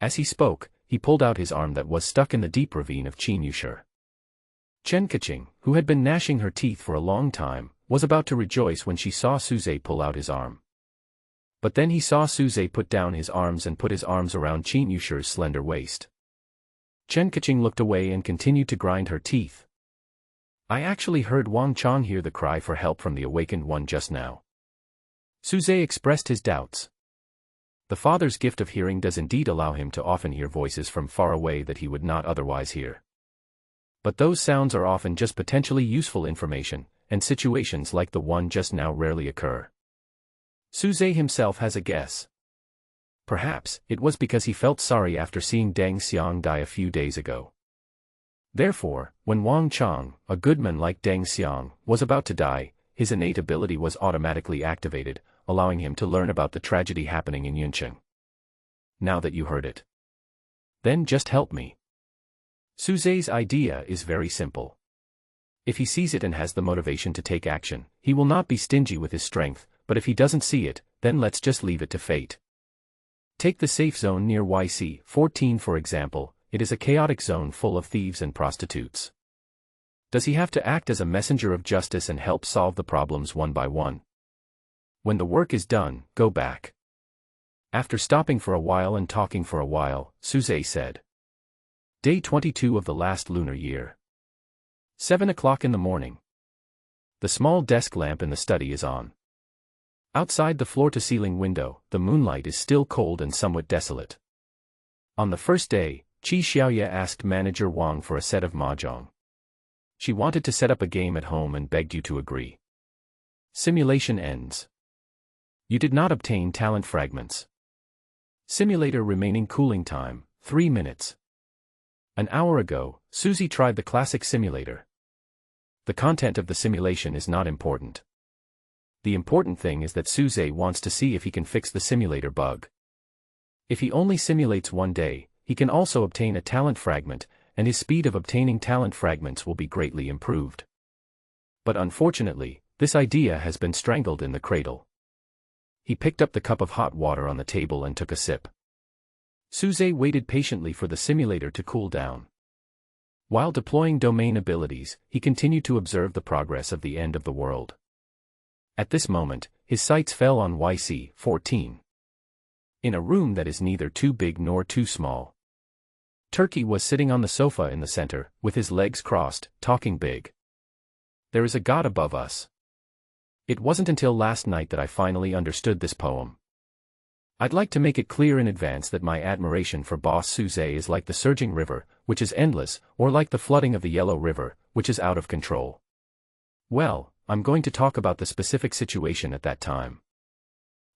As he spoke, he pulled out his arm that was stuck in the deep ravine of Chen Yushur. Chen Kaching, who had been gnashing her teeth for a long time, was about to rejoice when she saw Suze pull out his arm. But then he saw Suze put down his arms and put his arms around Chen Yushur's slender waist. Chen Kaching looked away and continued to grind her teeth. I actually heard Wang Chang hear the cry for help from the Awakened One just now. Suze expressed his doubts. The Father's gift of hearing does indeed allow him to often hear voices from far away that he would not otherwise hear. But those sounds are often just potentially useful information, and situations like the one just now rarely occur. Suze himself has a guess. Perhaps, it was because he felt sorry after seeing Deng Xiang die a few days ago. Therefore, when Wang Chang, a good man like Deng Xiang, was about to die, his innate ability was automatically activated, allowing him to learn about the tragedy happening in Yuncheng. Now that you heard it, then just help me. Suzai's idea is very simple. If he sees it and has the motivation to take action, he will not be stingy with his strength, but if he doesn't see it, then let's just leave it to fate. Take the safe zone near YC-14 for example. It is a chaotic zone full of thieves and prostitutes. Does he have to act as a messenger of justice and help solve the problems one by one? When the work is done, go back. After stopping for a while and talking for a while, Suzai said. Day 22 of the last lunar year. 7 o'clock in the morning. The small desk lamp in the study is on. Outside the floor-to-ceiling window, the moonlight is still cold and somewhat desolate. On the first day, Qi Xiaoye asked manager Wang for a set of mahjong. She wanted to set up a game at home and begged you to agree. Simulation ends. You did not obtain talent fragments. Simulator remaining cooling time, 3 minutes. An hour ago, Suzy tried the classic simulator. The content of the simulation is not important. The important thing is that Suzai wants to see if he can fix the simulator bug. If he only simulates one day, he can also obtain a talent fragment, and his speed of obtaining talent fragments will be greatly improved. But unfortunately, this idea has been strangled in the cradle. He picked up the cup of hot water on the table and took a sip. Suzai waited patiently for the simulator to cool down. While deploying domain abilities, he continued to observe the progress of the end of the world. At this moment, his sights fell on YC-14. In a room that is neither too big nor too small. Turkey was sitting on the sofa in the center, with his legs crossed, talking big. There is a God above us. It wasn't until last night that I finally understood this poem. I'd like to make it clear in advance that my admiration for Boss Suzai is like the surging river, which is endless, or like the flooding of the Yellow River, which is out of control. Well, I'm going to talk about the specific situation at that time.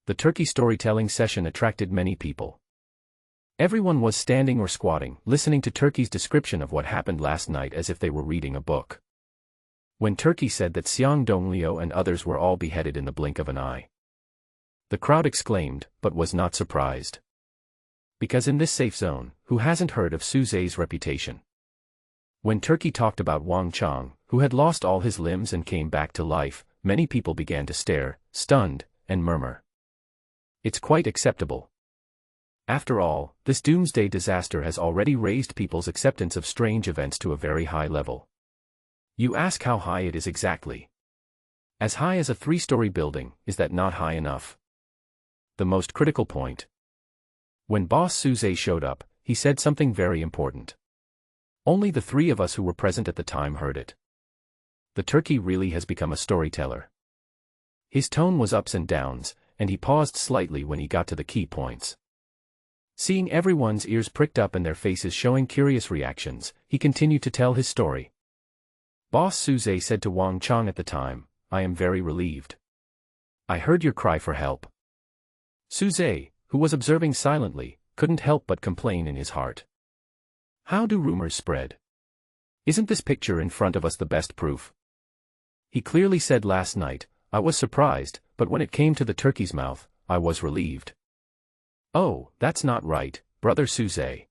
The Turkey storytelling session attracted many people. Everyone was standing or squatting, listening to Turkey's description of what happened last night as if they were reading a book. When Turkey said that Xiang Dongliu and others were all beheaded in the blink of an eye, the crowd exclaimed, but was not surprised. Because in this safe zone, who hasn't heard of Suzai's reputation? When Turkey talked about Wang Chang, who had lost all his limbs and came back to life, many people began to stare, stunned, and murmur. It's quite acceptable. After all, this doomsday disaster has already raised people's acceptance of strange events to a very high level. You ask how high it is exactly. As high as a 3-story building, is that not high enough? The most critical point. When Boss Suzai showed up, he said something very important. Only the 3 of us who were present at the time heard it. The Turkey really has become a storyteller. His tone was ups and downs, and he paused slightly when he got to the key points. Seeing everyone's ears pricked up and their faces showing curious reactions, he continued to tell his story. Boss Suzai said to Wang Chang at the time, I am very relieved. I heard your cry for help. Suzai, who was observing silently, couldn't help but complain in his heart. How do rumors spread? Isn't this picture in front of us the best proof? He clearly said last night, I was surprised, but when it came to the turkey's mouth, I was relieved. Oh, that's not right, brother Suzai.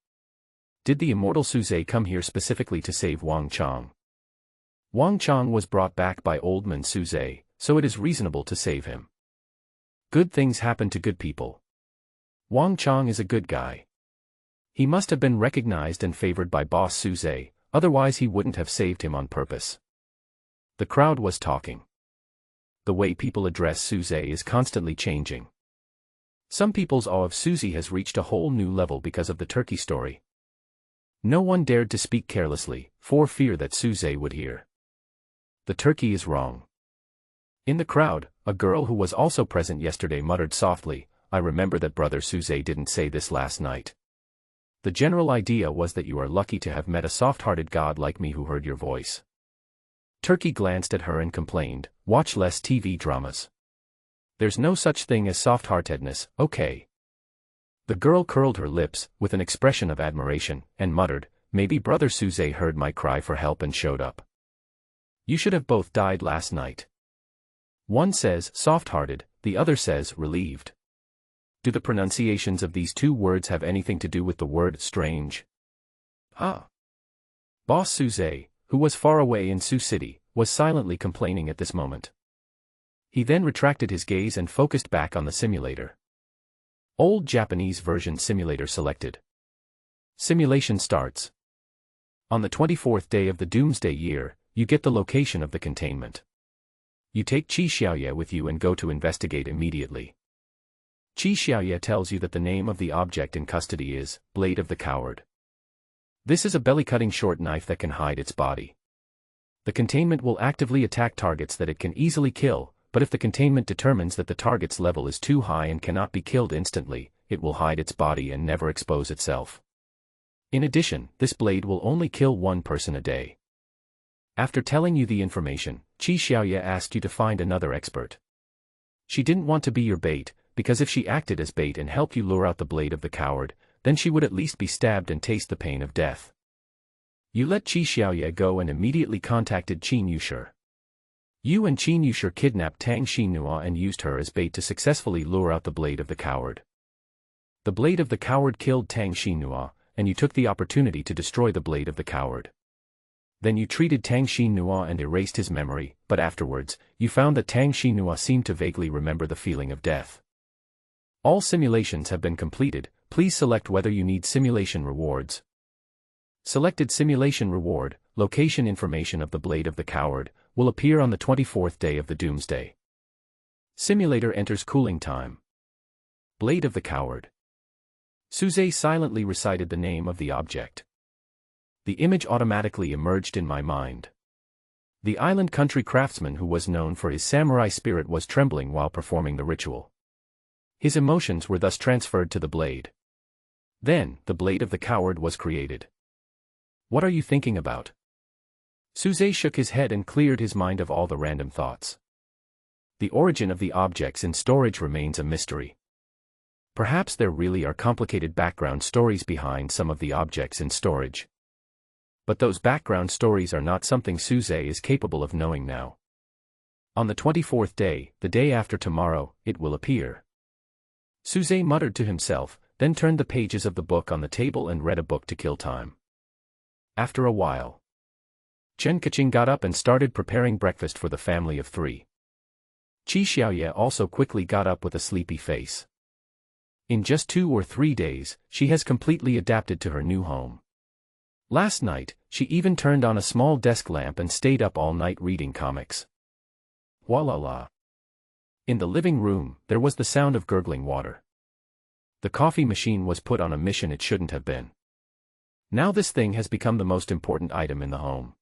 Did the immortal Suzai come here specifically to save Wang Chang? Wang Chang was brought back by old man Suzai, so it is reasonable to save him. Good things happen to good people. Wang Chang is a good guy. He must have been recognized and favored by Boss Suzai, otherwise he wouldn't have saved him on purpose. The crowd was talking. The way people address Suzai is constantly changing. Some people's awe of Suzy has reached a whole new level because of the turkey story. No one dared to speak carelessly, for fear that Suzai would hear. The turkey is wrong. In the crowd, a girl who was also present yesterday muttered softly, I remember that brother Suzai didn't say this last night. The general idea was that you are lucky to have met a soft-hearted god like me who heard your voice. Turkey glanced at her and complained, watch less TV dramas. There's no such thing as soft-heartedness, okay? The girl curled her lips, with an expression of admiration, and muttered, maybe brother Suzai heard my cry for help and showed up. You should have both died last night. One says soft-hearted, the other says relieved. Do the pronunciations of these two words have anything to do with the word strange? Ah. Boss Suze, who was far away in Sioux City, was silently complaining at this moment. He then retracted his gaze and focused back on the simulator. Old Japanese version simulator selected. Simulation starts. On the 24th day of the Doomsday Year, you get the location of the containment. You take Qi Xiaoye with you and go to investigate immediately. Qi Xiaoye tells you that the name of the object in custody is Blade of the Coward. This is a belly-cutting short knife that can hide its body. The containment will actively attack targets that it can easily kill, but if the containment determines that the target's level is too high and cannot be killed instantly, it will hide its body and never expose itself. In addition, this blade will only kill one person a day. After telling you the information, Qi Xiaoye asked you to find another expert. She didn't want to be your bait, because if she acted as bait and helped you lure out the Blade of the Coward, then she would at least be stabbed and taste the pain of death. You let Qi Xiaoye go and immediately contacted Qin Yushi. You and Qin Yushi kidnapped Tang Xinhua and used her as bait to successfully lure out the Blade of the Coward. The Blade of the Coward killed Tang Xinhua, and you took the opportunity to destroy the Blade of the Coward. Then you treated Tang Xinhua and erased his memory, but afterwards, you found that Tang Xinhua seemed to vaguely remember the feeling of death. All simulations have been completed. Please select whether you need simulation rewards. Selected simulation reward, location information of the Blade of the Coward, will appear on the 24th day of the Doomsday. Simulator enters cooling time. Blade of the Coward. Suze silently recited the name of the object. The image automatically emerged in my mind. The island country craftsman who was known for his samurai spirit was trembling while performing the ritual. His emotions were thus transferred to the blade. Then, the Blade of the Coward was created. What are you thinking about? Suze shook his head and cleared his mind of all the random thoughts. The origin of the objects in storage remains a mystery. Perhaps there really are complicated background stories behind some of the objects in storage. But those background stories are not something Suze is capable of knowing now. On the 24th day, the day after tomorrow, it will appear. Suze muttered to himself, then turned the pages of the book on the table and read a book to kill time. After a while, Chen Kaching got up and started preparing breakfast for the family of three. Qi Xiaoye also quickly got up with a sleepy face. In just 2 or 3 days, she has completely adapted to her new home. Last night, she even turned on a small desk lamp and stayed up all night reading comics. Voila! In the living room, there was the sound of gurgling water. The coffee machine was put on a mission it shouldn't have been. Now this thing has become the most important item in the home.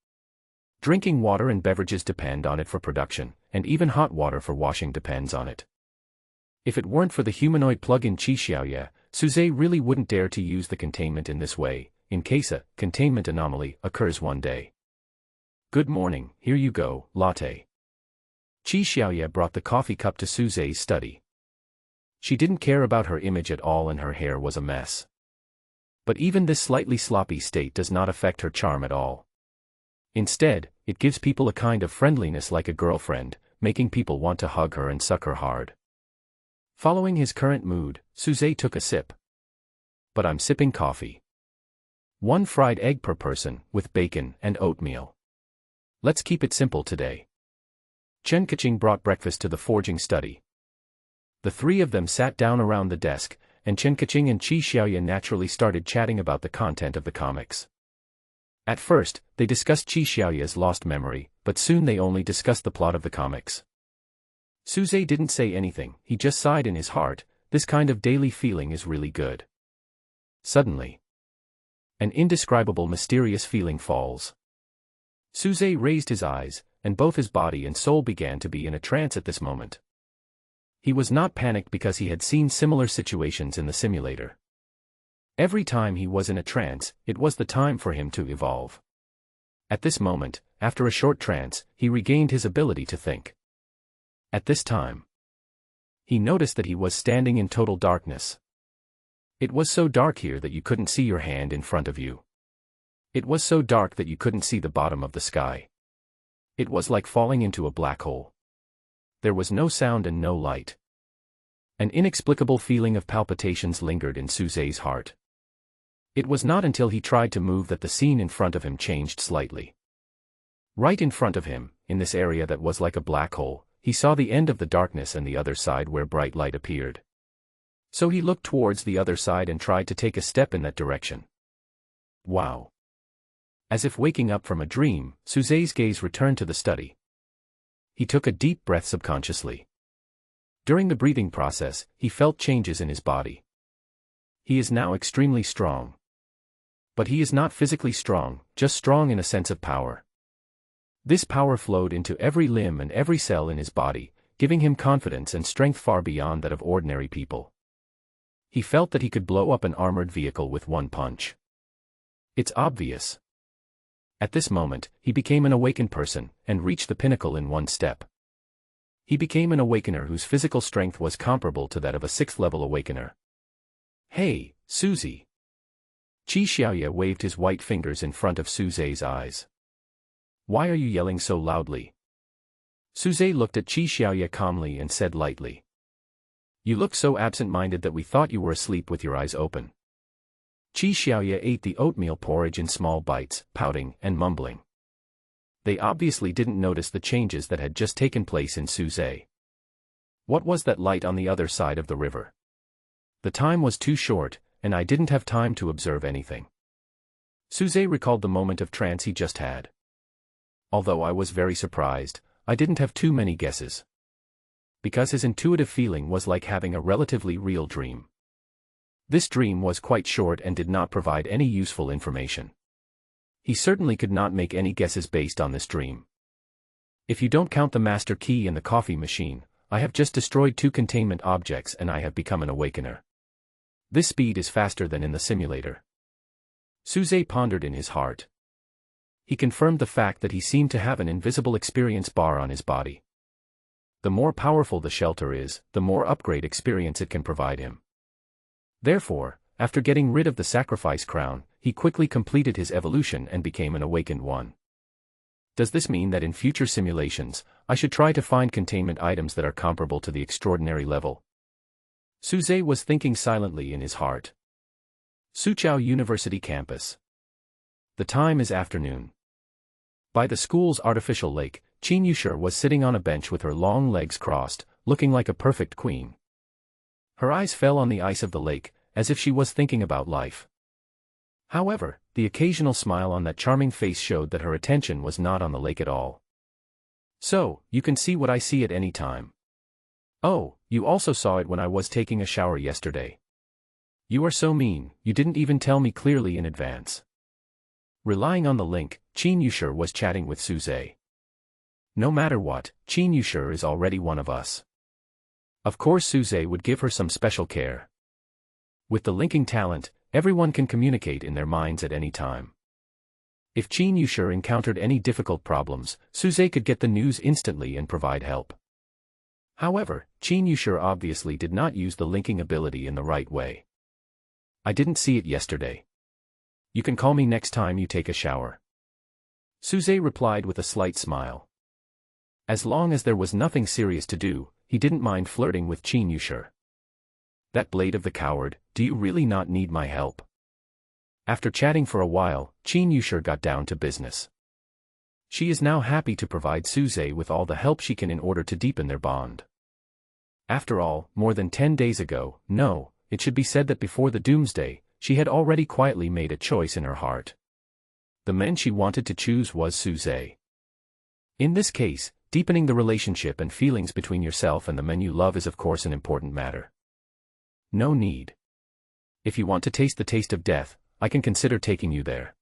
Drinking water and beverages depend on it for production, and even hot water for washing depends on it. If it weren't for the humanoid plug-in Qi Xiaoye, Suze really wouldn't dare to use the containment in this way, in case a containment anomaly occurs one day. Good morning, here you go, latte. Qi Xiaoye brought the coffee cup to Suze's study. She didn't care about her image at all and her hair was a mess. But even this slightly sloppy state does not affect her charm at all. Instead, it gives people a kind of friendliness like a girlfriend, making people want to hug her and suck her hard. Following his current mood, Suze took a sip. But I'm sipping coffee. 1 fried egg per person, with bacon and oatmeal. Let's keep it simple today. Chen Kaching brought breakfast to the forging study. The three of them sat down around the desk, and Chen Kaching and Qi Xiaoye naturally started chatting about the content of the comics. At first, they discussed Qi Xiaoye's lost memory, but soon they only discussed the plot of the comics. Suze didn't say anything, he just sighed in his heart. This kind of daily feeling is really good. Suddenly, an indescribable mysterious feeling falls. Suze raised his eyes, and both his body and soul began to be in a trance at this moment. He was not panicked because he had seen similar situations in the simulator. Every time he was in a trance, it was the time for him to evolve. At this moment, after a short trance, he regained his ability to think. At this time, he noticed that he was standing in total darkness. It was so dark here that you couldn't see your hand in front of you. It was so dark that you couldn't see the bottom of the sky. It was like falling into a black hole. there was no sound and no light. An inexplicable feeling of palpitations lingered in Suzai's heart. It was not until he tried to move that the scene in front of him changed slightly. Right in front of him, in this area that was like a black hole, he saw the end of the darkness and the other side where bright light appeared. So he looked towards the other side and tried to take a step in that direction. Wow! As if waking up from a dream, Suzai's gaze returned to the study. He took a deep breath subconsciously. During the breathing process, he felt changes in his body. He is now extremely strong. But he is not physically strong, just strong in a sense of power. This power flowed into every limb and every cell in his body, giving him confidence and strength far beyond that of ordinary people. He felt that he could blow up an armored vehicle with one punch. It's obvious. At this moment, he became an awakened person, and reached the pinnacle in one step. He became an awakener whose physical strength was comparable to that of a 6th-level awakener. Hey, Suzy! Qi Xiaoye waved his white fingers in front of Suzai's eyes. Why are you yelling so loudly? Suzai looked at Qi Xiaoye calmly and said lightly. You look so absent-minded that we thought you were asleep with your eyes open. Qi Xiaoye ate the oatmeal porridge in small bites, pouting and mumbling. They obviously didn't notice the changes that had just taken place in Suzai. What was that light on the other side of the river? The time was too short, and I didn't have time to observe anything. Suzai recalled the moment of trance he just had. Although I was very surprised, I didn't have too many guesses. Because his intuitive feeling was like having a relatively real dream. This dream was quite short and did not provide any useful information. He certainly could not make any guesses based on this dream. If you don't count the master key and the coffee machine, I have just destroyed 2 containment objects and I have become an awakener. This speed is faster than in the simulator. Suzai pondered in his heart. He confirmed the fact that he seemed to have an invisible experience bar on his body. The more powerful the shelter is, the more upgrade experience it can provide him. Therefore, after getting rid of the sacrifice crown, he quickly completed his evolution and became an awakened one. Does this mean that in future simulations, I should try to find containment items that are comparable to the extraordinary level? Suzai was thinking silently in his heart. Suqiao University campus. The time is afternoon. By the school's artificial lake, Qin Yushi was sitting on a bench with her long legs crossed, looking like a perfect queen. Her eyes fell on the ice of the lake, as if she was thinking about life. However, the occasional smile on that charming face showed that her attention was not on the lake at all. So, you can see what I see at any time. Oh, you also saw it when I was taking a shower yesterday. You are so mean, you didn't even tell me clearly in advance. Relying on the link, Qin Yushi was chatting with Suzai. No matter what, Qin Yushi is already one of us. Of course Suzai would give her some special care. With the linking talent, everyone can communicate in their minds at any time. If Qin Yushi encountered any difficult problems, Suzai could get the news instantly and provide help. However, Qin Yushi obviously did not use the linking ability in the right way. I didn't see it yesterday. You can call me next time you take a shower. Suzai replied with a slight smile. As long as there was nothing serious to do, he didn't mind flirting with Qin Yushi. That blade of the coward, do you really not need my help? After chatting for a while, Qin Yushi got down to business. She is now happy to provide Suzai with all the help she can in order to deepen their bond. After all, more than 10 days ago, no, it should be said that before the doomsday, she had already quietly made a choice in her heart. The man she wanted to choose was Suzai. In this case, deepening the relationship and feelings between yourself and the man you love is of course an important matter. No need. If you want to taste the taste of death, I can consider taking you there.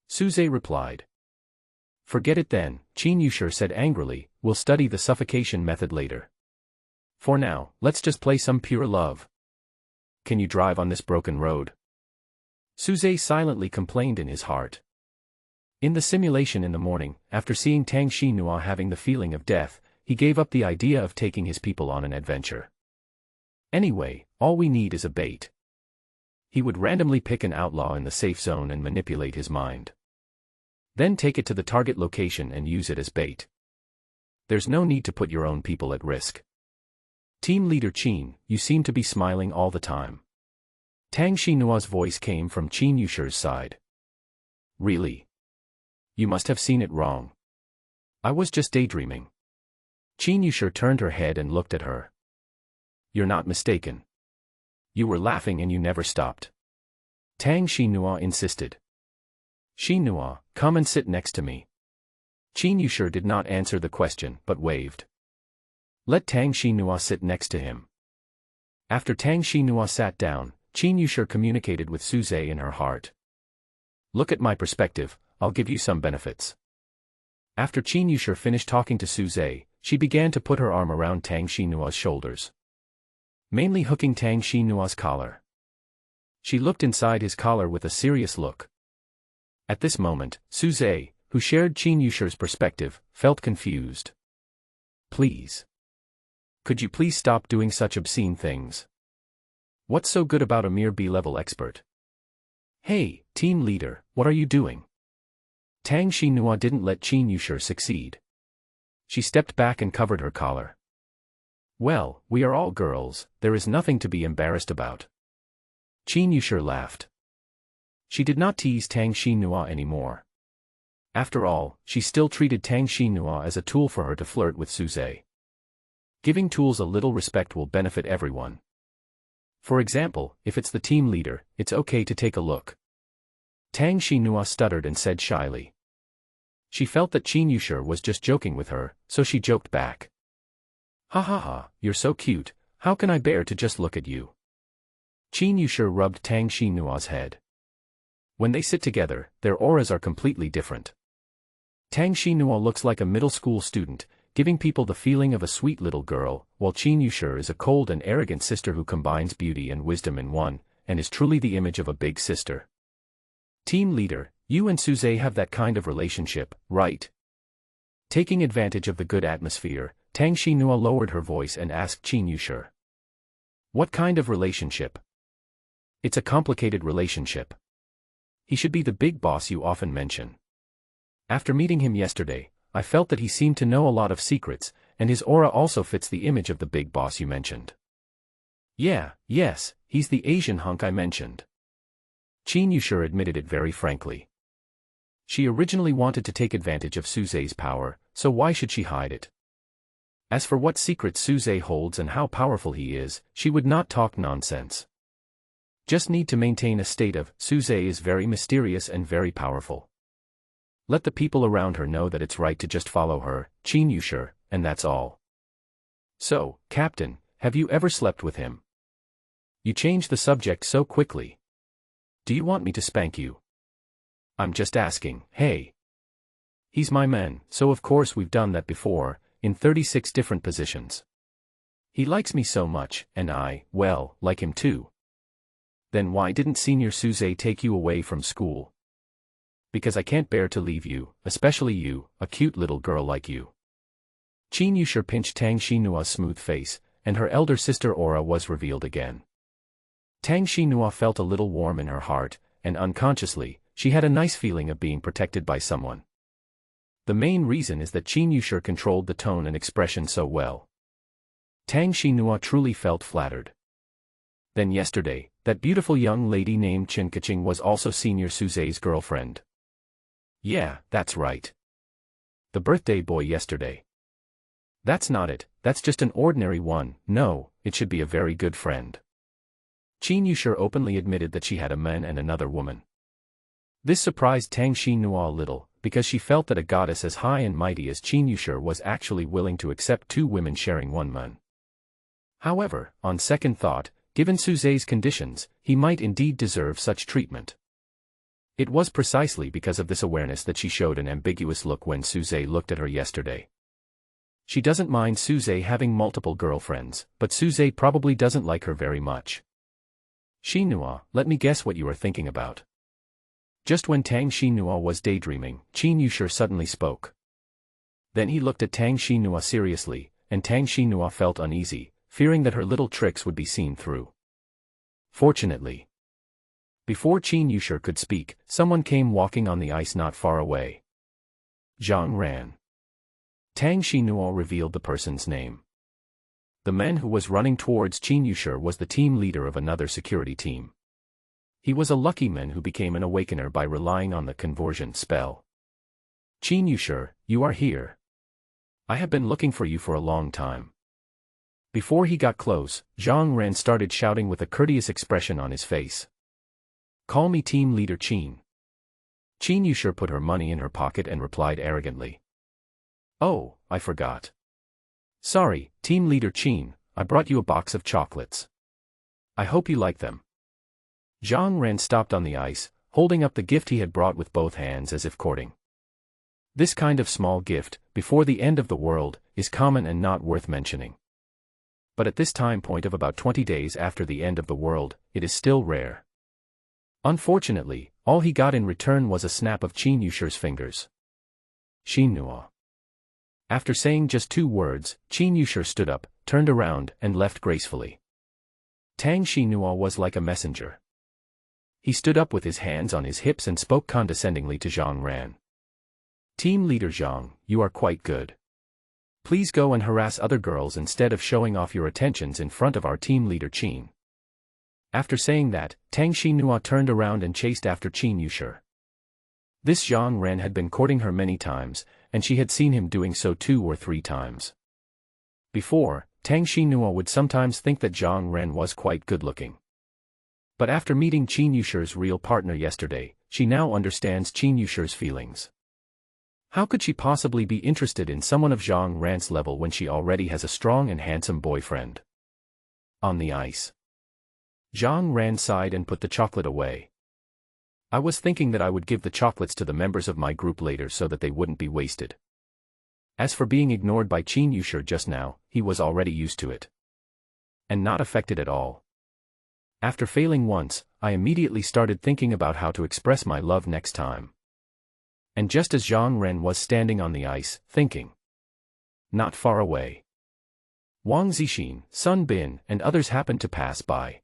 Suzai replied. Forget it then, Qin Yushi said angrily, we'll study the suffocation method later. For now, let's just play some pure love. Can you drive on this broken road? Suzai silently complained in his heart. In the simulation in the morning, after seeing Tang Xinhua having the feeling of death, he gave up the idea of taking his people on an adventure. Anyway, all we need is a bait. He would randomly pick an outlaw in the safe zone and manipulate his mind. Then take it to the target location and use it as bait. There's no need to put your own people at risk. Team leader Chen, you seem to be smiling all the time. Tang Xinua's voice came from Chen Yushi's side. Really? You must have seen it wrong. I was just daydreaming. Chen Yushi turned her head and looked at her. You're not mistaken. You were laughing and you never stopped. Tang Xinhua insisted. Xinhua, come and sit next to me. Chen Yushi did not answer the question but waved. Let Tang Xinhua sit next to him. After Tang Xinhua sat down, Chen Yushi communicated with Suze in her heart. Look at my perspective, I'll give you some benefits. After Chen Yushi finished talking to Suze, she began to put her arm around Tang Xinua's shoulders, mainly hooking Tang Xinua's collar. She looked inside his collar with a serious look. At this moment, Suze, who shared Chen Yushi's perspective, felt confused. Please. Could you please stop doing such obscene things? What's so good about a mere B-level expert? Hey, team leader, what are you doing? Tang Xinhua didn't let Chen Yushi succeed. She stepped back and covered her collar. Well, we are all girls, there is nothing to be embarrassed about. Chen Yushi laughed. She did not tease Tang Xinhua anymore. After all, she still treated Tang Xinhua as a tool for her to flirt with Suze. Giving tools a little respect will benefit everyone. For example, if it's the team leader, it's okay to take a look. Tang Xinhua stuttered and said shyly. She felt that Chen Yushi was just joking with her, so she joked back. Ha ha ha, you're so cute, how can I bear to just look at you? Chen Yushi rubbed Tang Xinua's head. When they sit together, their auras are completely different. Tang Xinhua looks like a middle school student, giving people the feeling of a sweet little girl, while Chen Yushi is a cold and arrogant sister who combines beauty and wisdom in one, and is truly the image of a big sister. Team leader, you and Suze have that kind of relationship, right? Taking advantage of the good atmosphere, Tang Xinhua lowered her voice and asked Chen Yushi. What kind of relationship? It's a complicated relationship. He should be the big boss you often mention. After meeting him yesterday, I felt that he seemed to know a lot of secrets, and his aura also fits the image of the big boss you mentioned. Yes, he's the Asian hunk I mentioned. Chen Yushi admitted it very frankly. She originally wanted to take advantage of Suze's power, so why should she hide it? As for what secrets Suze holds and how powerful he is, she would not talk nonsense. Just need to maintain a state of, Suze is very mysterious and very powerful. Let the people around her know that it's right to just follow her, Chen Yushi, and that's all. So, Captain, have you ever slept with him? You changed the subject so quickly. Do you want me to spank you? I'm just asking, hey. He's my man, so of course we've done that before, in 36 different positions. He likes me so much, and I, well, like him too. Then why didn't Senior Suze take you away from school? Because I can't bear to leave you, especially you, a cute little girl like you. Chen Yushi pinched Tang Xinua's smooth face, and her elder sister aura was revealed again. Tang Xinhua felt a little warm in her heart, and unconsciously, she had a nice feeling of being protected by someone. The main reason is that Chen Yushi controlled the tone and expression so well. Tang Xinhua truly felt flattered. Then yesterday, that beautiful young lady named Chen Kaching was also Senior Suze's girlfriend. Yeah, that's right. The birthday boy yesterday. That's not it, that's just an ordinary one, no, it should be a very good friend. Chen Yushi openly admitted that she had a man and another woman. This surprised Tang Xinhua a little, because she felt that a goddess as high and mighty as Chen Yushi was actually willing to accept two women sharing one man. However, on second thought, given Suze's conditions, he might indeed deserve such treatment. It was precisely because of this awareness that she showed an ambiguous look when Suze looked at her yesterday. She doesn't mind Suze having multiple girlfriends, but Suze probably doesn't like her very much. Xinhua, let me guess what you are thinking about. Just when Tang Xinhua was daydreaming, Chen Yushi suddenly spoke. Then he looked at Tang Xinhua seriously, and Tang Xinhua felt uneasy, fearing that her little tricks would be seen through. Fortunately, before Chen Yushi could speak, someone came walking on the ice not far away. Zhang ran. Tang Xinhuo revealed the person's name. The man who was running towards Qin Yushi was the team leader of another security team. He was a lucky man who became an awakener by relying on the conversion spell. Qin Yushi, you are here. I have been looking for you for a long time. Before he got close, Zhang Ran started shouting with a courteous expression on his face. Call me team leader Qin. Qin Yushi put her money in her pocket and replied arrogantly. Oh, I forgot. Sorry, team leader Qin, I brought you a box of chocolates. I hope you like them. Zhang Ran stopped on the ice, holding up the gift he had brought with both hands as if courting. This kind of small gift, before the end of the world, is common and not worth mentioning. But at this time point of about 20 days after the end of the world, it is still rare. Unfortunately, all he got in return was a snap of Qin Yushi's fingers. Xinhuo. After saying just 2 words, Qin Yushi stood up, turned around, and left gracefully. Tang Xinhuo was like a messenger. He stood up with his hands on his hips and spoke condescendingly to Zhang Ran. Team leader Zhang, you are quite good. Please go and harass other girls instead of showing off your attentions in front of our team leader Qin. After saying that, Tang Xinhuo turned around and chased after Qin Yushi. This Zhang Ran had been courting her many times, and she had seen him doing so 2 or 3 times. Before, Tang Xinhuo would sometimes think that Zhang Ran was quite good-looking. But after meeting Qin Yushi's real partner yesterday, she now understands Qin Yushi's feelings. How could she possibly be interested in someone of Zhang Ran's level when she already has a strong and handsome boyfriend? On the ice. Zhang Ran sighed and put the chocolate away. I was thinking that I would give the chocolates to the members of my group later so that they wouldn't be wasted. As for being ignored by Qin Yushi just now, he was already used to it. And not affected at all. After failing once, I immediately started thinking about how to express my love next time. And just as Zhang Ren was standing on the ice, thinking. Not far away. Wang Zixin, Sun Bin, and others happened to pass by.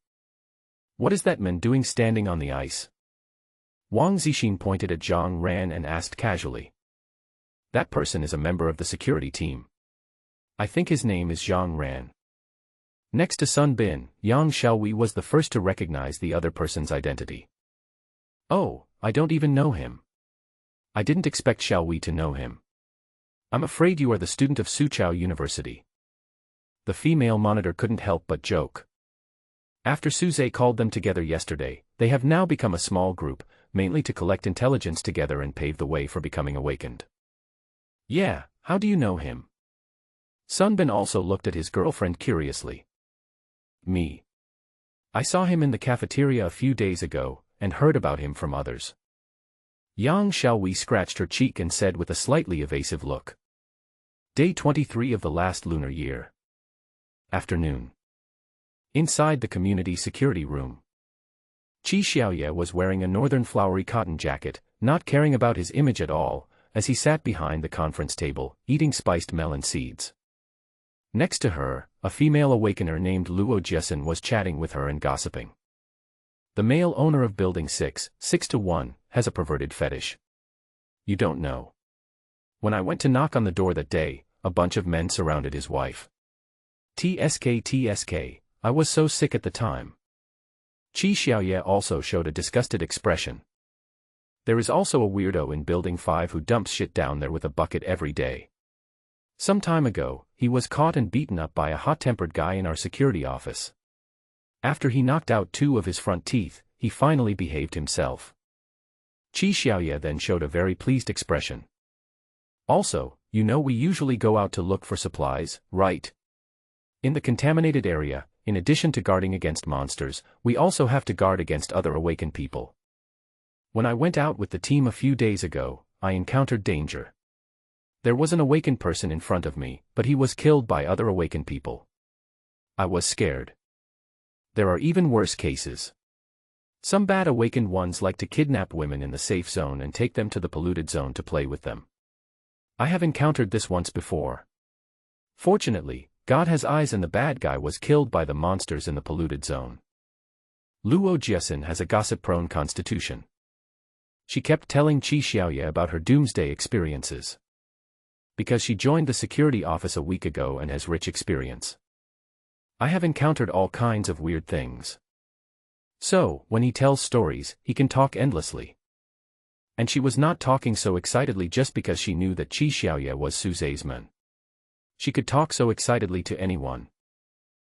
What is that man doing standing on the ice? Wang Zixin pointed at Zhang Ran and asked casually. That person is a member of the security team. I think his name is Zhang Ran. Next to Sun Bin, Yang Xiaowei was the first to recognize the other person's identity. Oh, I don't even know him. I didn't expect Xiaowei to know him. I'm afraid you are the student of Suqiao University. The female monitor couldn't help but joke. After Suze called them together yesterday, they have now become a small group, mainly to collect intelligence together and pave the way for becoming awakened. Yeah, how do you know him? Sun Bin also looked at his girlfriend curiously. Me. I saw him in the cafeteria a few days ago, and heard about him from others. Yang Xiaowei scratched her cheek and said with a slightly evasive look. Day 23 of the last lunar year. Afternoon. Inside the community security room. Qi Xiaoye was wearing a northern flowery cotton jacket, not caring about his image at all, as he sat behind the conference table, eating spiced melon seeds. Next to her, a female awakener named Luo Jiasen was chatting with her and gossiping. The male owner of Building 6-1, has a perverted fetish. You don't know. When I went to knock on the door that day, a bunch of men surrounded his wife. TSK, I was so sick at the time. Qi Xiaoye also showed a disgusted expression. There is also a weirdo in Building 5 who dumps shit down there with a bucket every day. Some time ago, he was caught and beaten up by a hot-tempered guy in our security office. After he knocked out 2 of his front teeth, he finally behaved himself. Qi Xiaoye then showed a very pleased expression. Also, you know we usually go out to look for supplies, right? In the contaminated area, in addition to guarding against monsters, we also have to guard against other awakened people. When I went out with the team a few days ago, I encountered danger. There was an awakened person in front of me, but he was killed by other awakened people. I was scared. There are even worse cases. Some bad awakened ones like to kidnap women in the safe zone and take them to the polluted zone to play with them. I have encountered this once before. Fortunately, God has eyes and the bad guy was killed by the monsters in the polluted zone. Luo Jiasen has a gossip-prone constitution. She kept telling Qi Xiaoye about her doomsday experiences. Because she joined the security office a week ago and has rich experience. I have encountered all kinds of weird things. So, when he tells stories, he can talk endlessly. And she was not talking so excitedly just because she knew that Qi Xiaoye was Su Zhe's man. She could talk so excitedly to anyone.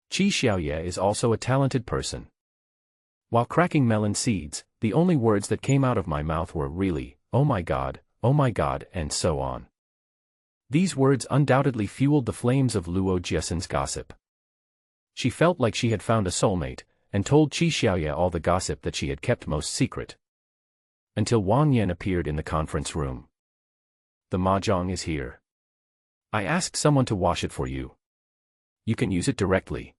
Qi Xiaoye is also a talented person. While cracking melon seeds, the only words that came out of my mouth were really, oh my god, and so on. These words undoubtedly fueled the flames of Luo Jiesen's gossip. She felt like she had found a soulmate, and told Qi Xiaoye all the gossip that she had kept most secret. Until Wang Yan appeared in the conference room. The mahjong is here. I asked someone to wash it for you. You can use it directly.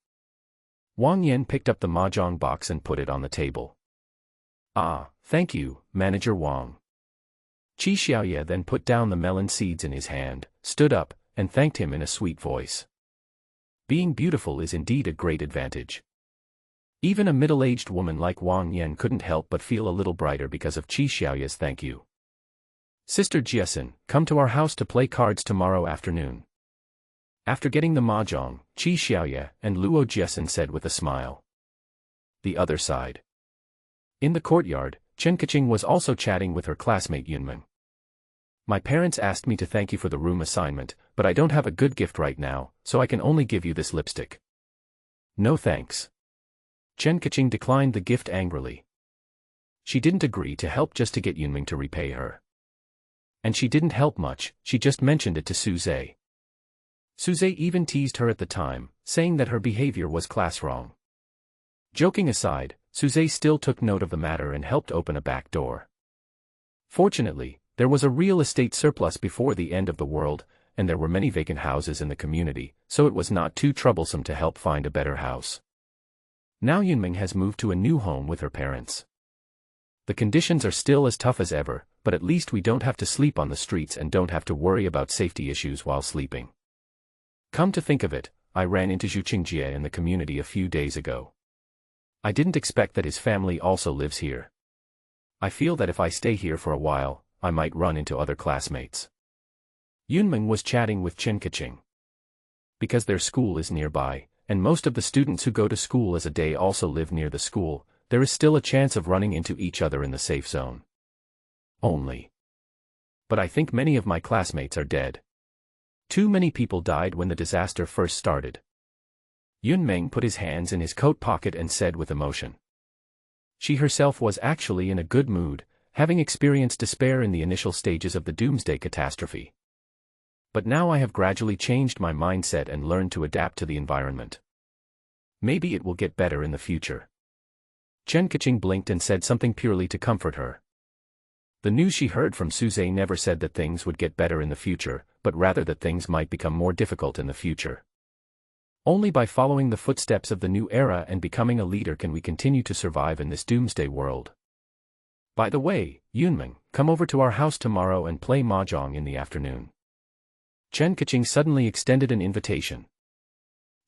Wang Yan picked up the mahjong box and put it on the table. Ah, thank you, Manager Wang. Qi Xiaoye then put down the melon seeds in his hand, stood up, and thanked him in a sweet voice. Being beautiful is indeed a great advantage. Even a middle-aged woman like Wang Yan couldn't help but feel a little brighter because of Qi Xiaoye's thank you. Sister Jiesen, come to our house to play cards tomorrow afternoon. After getting the mahjong, Qi Xiaoye and Luo Jiesen said with a smile. The other side. In the courtyard, Chen Kaching was also chatting with her classmate Yunmeng. My parents asked me to thank you for the room assignment, but I don't have a good gift right now, so I can only give you this lipstick. No thanks. Chen Kaching declined the gift angrily. She didn't agree to help just to get Yunmeng to repay her. And she didn't help much, she just mentioned it to Su Zhe. Su Zhe even teased her at the time, saying that her behavior was class wrong. Joking aside, Su Zhe still took note of the matter and helped open a back door. Fortunately, there was a real estate surplus before the end of the world, and there were many vacant houses in the community, so it was not too troublesome to help find a better house. Now Yunmeng has moved to a new home with her parents. The conditions are still as tough as ever, but at least we don't have to sleep on the streets and don't have to worry about safety issues while sleeping. Come to think of it, I ran into Zhu Qingjie in the community a few days ago. I didn't expect that his family also lives here. I feel that if I stay here for a while, I might run into other classmates. Yunmeng was chatting with Chen Kaching. Because their school is nearby, and most of the students who go to school as a day also live near the school, there is still a chance of running into each other in the safe zone. Only. But I think many of my classmates are dead. Too many people died when the disaster first started. Yunmeng put his hands in his coat pocket and said with emotion. She herself was actually in a good mood, having experienced despair in the initial stages of the doomsday catastrophe. But now I have gradually changed my mindset and learned to adapt to the environment. Maybe it will get better in the future. Chen Kaching blinked and said something purely to comfort her. The news she heard from Su Zhe never said that things would get better in the future, but rather that things might become more difficult in the future. Only by following the footsteps of the new era and becoming a leader can we continue to survive in this doomsday world. By the way, Yunmeng, come over to our house tomorrow and play mahjong in the afternoon. Chen Kaching suddenly extended an invitation.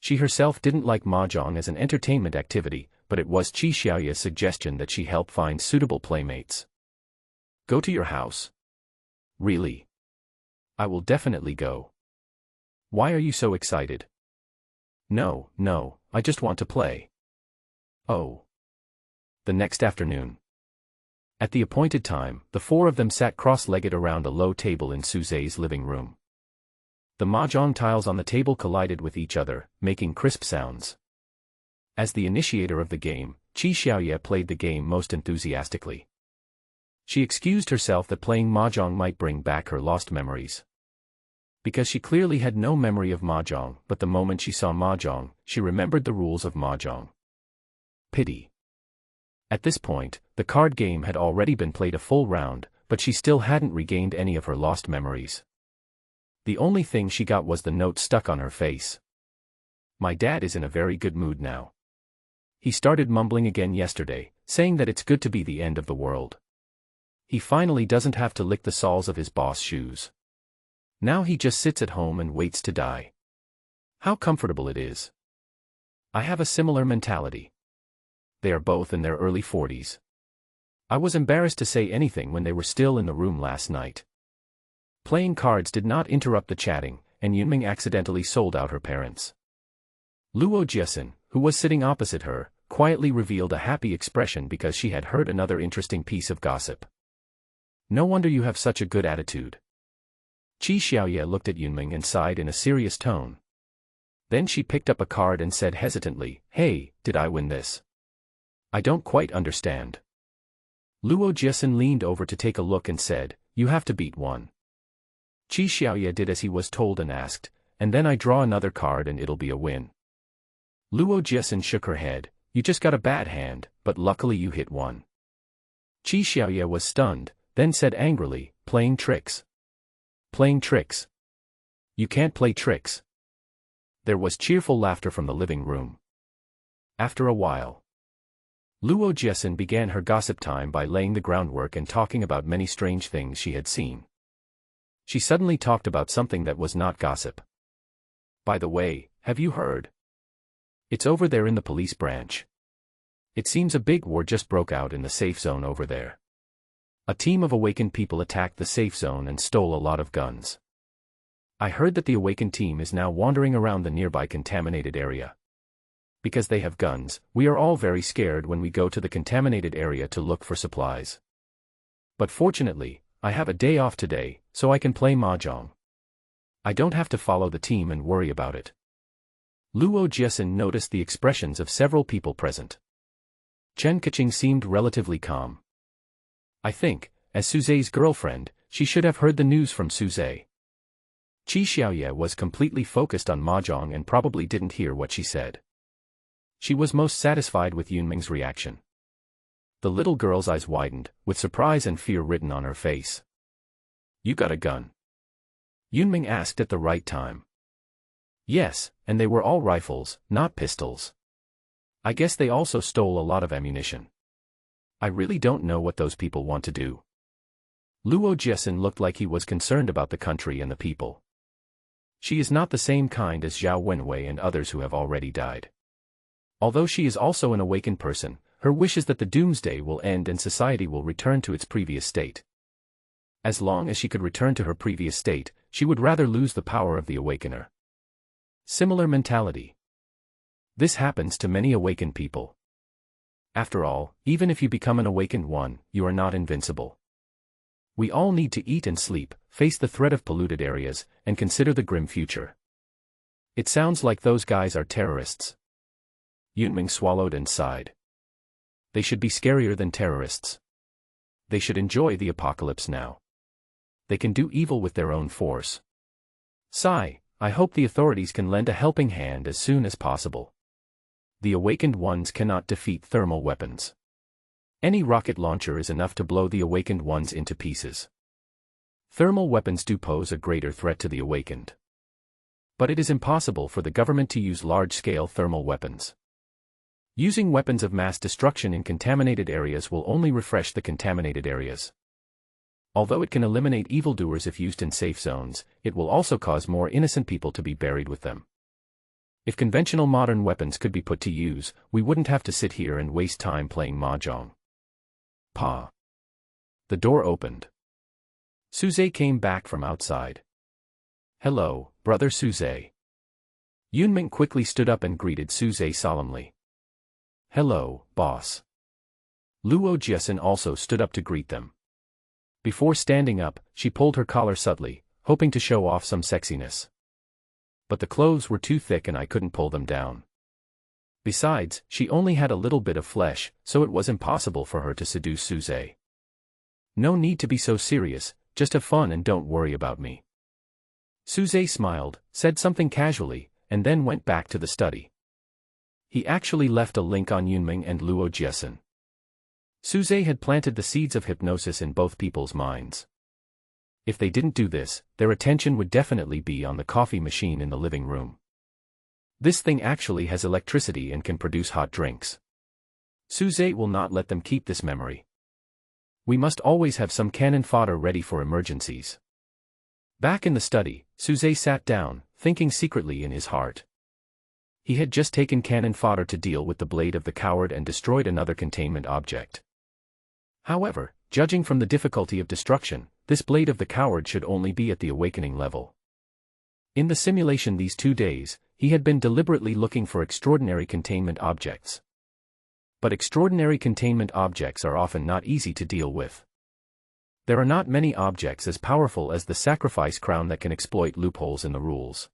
She herself didn't like mahjong as an entertainment activity, but it was Qi Xiaoye's suggestion that she help find suitable playmates. Go to your house? Really? I will definitely go. Why are you so excited? No, I just want to play. Oh. The next afternoon. At the appointed time, the four of them sat cross-legged around a low table in Su Zhe's living room. The mahjong tiles on the table collided with each other, making crisp sounds. As the initiator of the game, Qi Xiaoye played the game most enthusiastically. She excused herself that playing mahjong might bring back her lost memories. Because she clearly had no memory of mahjong, but the moment she saw mahjong, she remembered the rules of mahjong. Pity. At this point, the card game had already been played a full round, but she still hadn't regained any of her lost memories. The only thing she got was the note stuck on her face. My dad is in a very good mood now. He started mumbling again yesterday, saying that it's good to be the end of the world. He finally doesn't have to lick the soles of his boss' shoes. Now he just sits at home and waits to die. How comfortable it is. I have a similar mentality. They are both in their early 40s. I was embarrassed to say anything when they were still in the room last night. Playing cards did not interrupt the chatting, and Yunming accidentally sold out her parents. Luo Jiesin, who was sitting opposite her, quietly revealed a happy expression because she had heard another interesting piece of gossip. No wonder you have such a good attitude. Qi Xiaoye looked at Yunming and sighed in a serious tone. Then she picked up a card and said hesitantly, "Hey, did I win this? I don't quite understand." Luo Jiesin leaned over to take a look and said, "You have to beat one." Qi Xiaoye did as he was told and asked, "And then I draw another card and it'll be a win?" Luo Jiesin shook her head, "You just got a bad hand, but luckily you hit one." Qi Xiaoye was stunned, then said angrily, "Playing tricks? Playing tricks? You can't play tricks." There was cheerful laughter from the living room. After a while, Luo Jiesin began her gossip time by laying the groundwork and talking about many strange things she had seen. She suddenly talked about something that was not gossip. "By the way, have you heard? It's over there in the police branch. It seems a big war just broke out in the safe zone over there. A team of awakened people attacked the safe zone and stole a lot of guns. I heard that the awakened team is now wandering around the nearby contaminated area. Because they have guns, we are all very scared when we go to the contaminated area to look for supplies. But fortunately, I have a day off today, so I can play mahjong. I don't have to follow the team and worry about it." Luo Jiesin noticed the expressions of several people present. Chen Kaching seemed relatively calm. I think, as Suzai's girlfriend, she should have heard the news from Suzai. Qi Xiaoye was completely focused on mahjong and probably didn't hear what she said. She was most satisfied with Yunming's reaction. The little girl's eyes widened, with surprise and fear written on her face. "You got a gun?" Yunming asked at the right time. "Yes, and they were all rifles, not pistols. I guess they also stole a lot of ammunition. I really don't know what those people want to do." Luo Jiesin looked like he was concerned about the country and the people. She is not the same kind as Zhao Wenwei and others who have already died. Although she is also an awakened person, her wish is that the doomsday will end and society will return to its previous state. As long as she could return to her previous state, she would rather lose the power of the awakener. Similar mentality. This happens to many awakened people. After all, even if you become an awakened one, you are not invincible. We all need to eat and sleep, face the threat of polluted areas, and consider the grim future. It sounds like those guys are terrorists. Yunming swallowed and sighed. They should be scarier than terrorists. They should enjoy the apocalypse now. They can do evil with their own force. Sigh, I hope the authorities can lend a helping hand as soon as possible. The awakened ones cannot defeat thermal weapons. Any rocket launcher is enough to blow the awakened ones into pieces. Thermal weapons do pose a greater threat to the awakened. But it is impossible for the government to use large-scale thermal weapons. Using weapons of mass destruction in contaminated areas will only refresh the contaminated areas. Although it can eliminate evildoers if used in safe zones, it will also cause more innocent people to be buried with them. If conventional modern weapons could be put to use, we wouldn't have to sit here and waste time playing mahjong. Pa. The door opened. Suzai came back from outside. "Hello, brother Suzai." Yunming quickly stood up and greeted Suzai solemnly. "Hello, boss." Luo Jiesin also stood up to greet them. Before standing up, she pulled her collar subtly, hoping to show off some sexiness. But the clothes were too thick and I couldn't pull them down. Besides, she only had a little bit of flesh, so it was impossible for her to seduce Suzai. "No need to be so serious, just have fun and don't worry about me." Suzai smiled, said something casually, and then went back to the study. He actually left a link on Yunming and Luo Jiesin. Suzai had planted the seeds of hypnosis in both people's minds. If they didn't do this, their attention would definitely be on the coffee machine in the living room. This thing actually has electricity and can produce hot drinks. Suzai will not let them keep this memory. We must always have some cannon fodder ready for emergencies. Back in the study, Suzai sat down, thinking secretly in his heart. He had just taken cannon fodder to deal with the blade of the coward and destroyed another containment object. However, Judging from the difficulty of destruction, this blade of the coward should only be at the awakening level. In the simulation these 2 days, he had been deliberately looking for extraordinary containment objects. But extraordinary containment objects are often not easy to deal with. There are not many objects as powerful as the sacrifice crown that can exploit loopholes in the rules.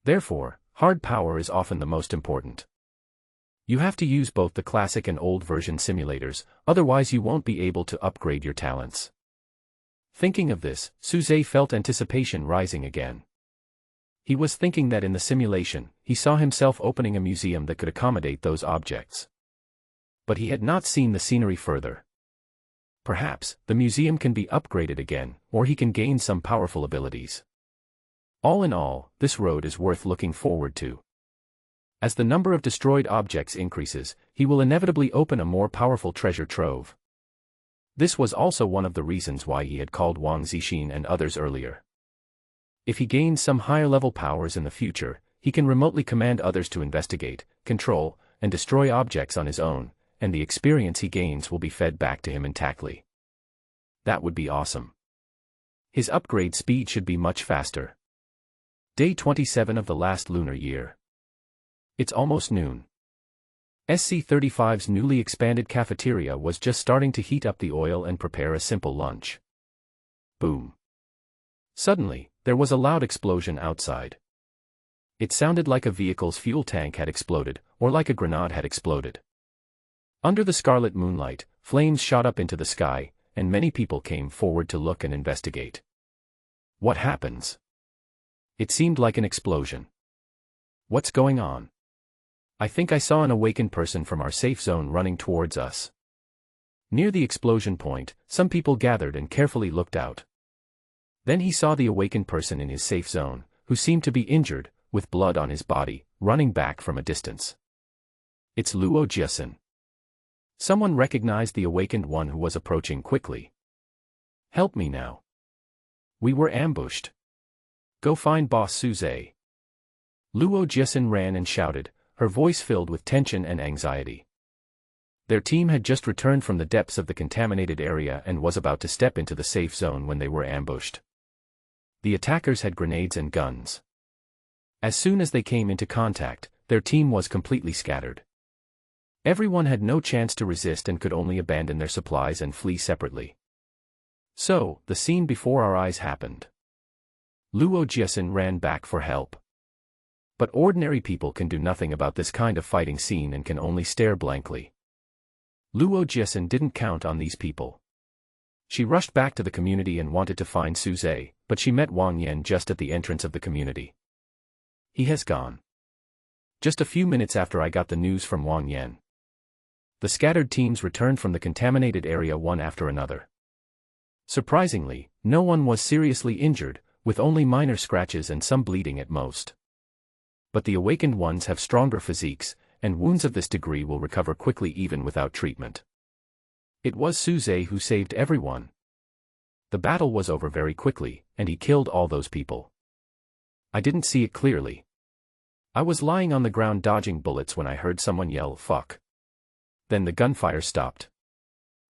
Therefore, hard power is often the most important. You have to use both the classic and old version simulators, otherwise you won't be able to upgrade your talents. Thinking of this, Suze felt anticipation rising again. He was thinking that in the simulation, he saw himself opening a museum that could accommodate those objects. But he had not seen the scenery further. Perhaps, the museum can be upgraded again, or he can gain some powerful abilities. All in all, this road is worth looking forward to. As the number of destroyed objects increases, he will inevitably open a more powerful treasure trove. This was also one of the reasons why he had called Wang Zixin and others earlier. If he gains some higher-level powers in the future, he can remotely command others to investigate, control, and destroy objects on his own, and the experience he gains will be fed back to him intactly. That would be awesome. His upgrade speed should be much faster. Day 27 of the last lunar year. It's almost noon. SC-35's newly expanded cafeteria was just starting to heat up the oil and prepare a simple lunch. Boom. Suddenly, there was a loud explosion outside. It sounded like a vehicle's fuel tank had exploded, or like a grenade had exploded. Under the scarlet moonlight, flames shot up into the sky, and many people came forward to look and investigate. What happens? It seemed like an explosion. What's going on? I think I saw an awakened person from our safe zone running towards us. Near the explosion point, some people gathered and carefully looked out. Then he saw the awakened person in his safe zone, who seemed to be injured, with blood on his body, running back from a distance. It's Luo Jiasen. Someone recognized the awakened one who was approaching quickly. Help me now. We were ambushed. Go find Boss Suze. Luo Jiasen ran and shouted, her voice filled with tension and anxiety. Their team had just returned from the depths of the contaminated area and was about to step into the safe zone when they were ambushed. The attackers had grenades and guns. As soon as they came into contact, their team was completely scattered. Everyone had no chance to resist and could only abandon their supplies and flee separately. So, the scene before our eyes happened. Luo Jiasen ran back for help. But ordinary people can do nothing about this kind of fighting scene and can only stare blankly. Luo Jiasen didn't count on these people. She rushed back to the community and wanted to find Suze, but she met Wang Yan just at the entrance of the community. He has gone. Just a few minutes after I got the news from Wang Yan. The scattered teams returned from the contaminated area one after another. Surprisingly, no one was seriously injured, with only minor scratches and some bleeding at most. But the awakened ones have stronger physiques, and wounds of this degree will recover quickly even without treatment. It was Suze who saved everyone. The battle was over very quickly, and he killed all those people. I didn't see it clearly. I was lying on the ground dodging bullets when I heard someone yell, "Fuck." Then the gunfire stopped.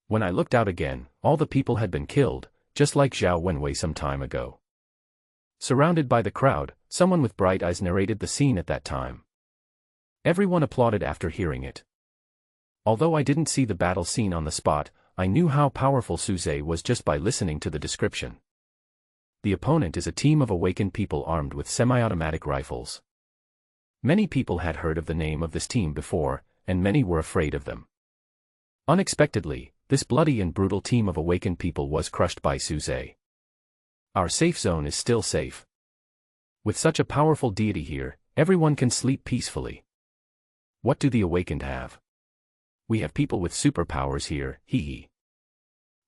When I looked out again, all the people had been killed, just like Zhao Wenwei some time ago. Surrounded by the crowd, someone with bright eyes narrated the scene at that time. Everyone applauded after hearing it. Although I didn't see the battle scene on the spot, I knew how powerful Suze was just by listening to the description. The opponent is a team of awakened people armed with semi-automatic rifles. Many people had heard of the name of this team before, and many were afraid of them. Unexpectedly, this bloody and brutal team of awakened people was crushed by Suze. Our safe zone is still safe. With such a powerful deity here, everyone can sleep peacefully. What do the awakened have? We have people with superpowers here, hee hee.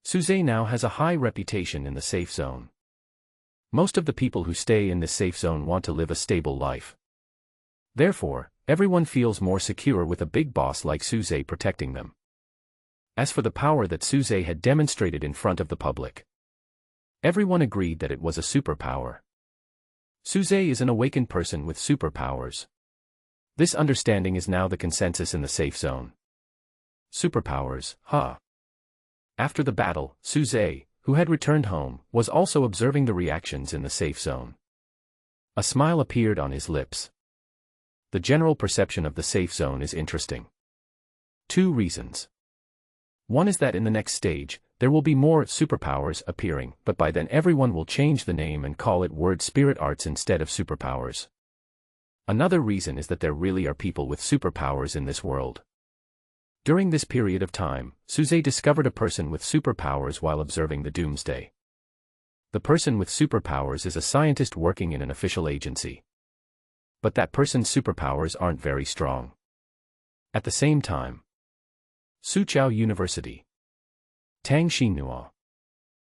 Suze now has a high reputation in the safe zone. Most of the people who stay in this safe zone want to live a stable life. Therefore, everyone feels more secure with a big boss like Suze protecting them. As for the power that Suze had demonstrated in front of the public, everyone agreed that it was a superpower. Suze is an awakened person with superpowers. This understanding is now the consensus in the safe zone. Superpowers, huh? After the battle, Suze, who had returned home, was also observing the reactions in the safe zone. A smile appeared on his lips. The general perception of the safe zone is interesting. 2 reasons. One is that in the next stage, there will be more superpowers appearing, but by then everyone will change the name and call it word spirit arts instead of superpowers. Another reason is that there really are people with superpowers in this world. During this period of time, Suze discovered a person with superpowers while observing the doomsday. The person with superpowers is a scientist working in an official agency. But that person's superpowers aren't very strong. At the same time, Suqiao University. Tang Xinhua.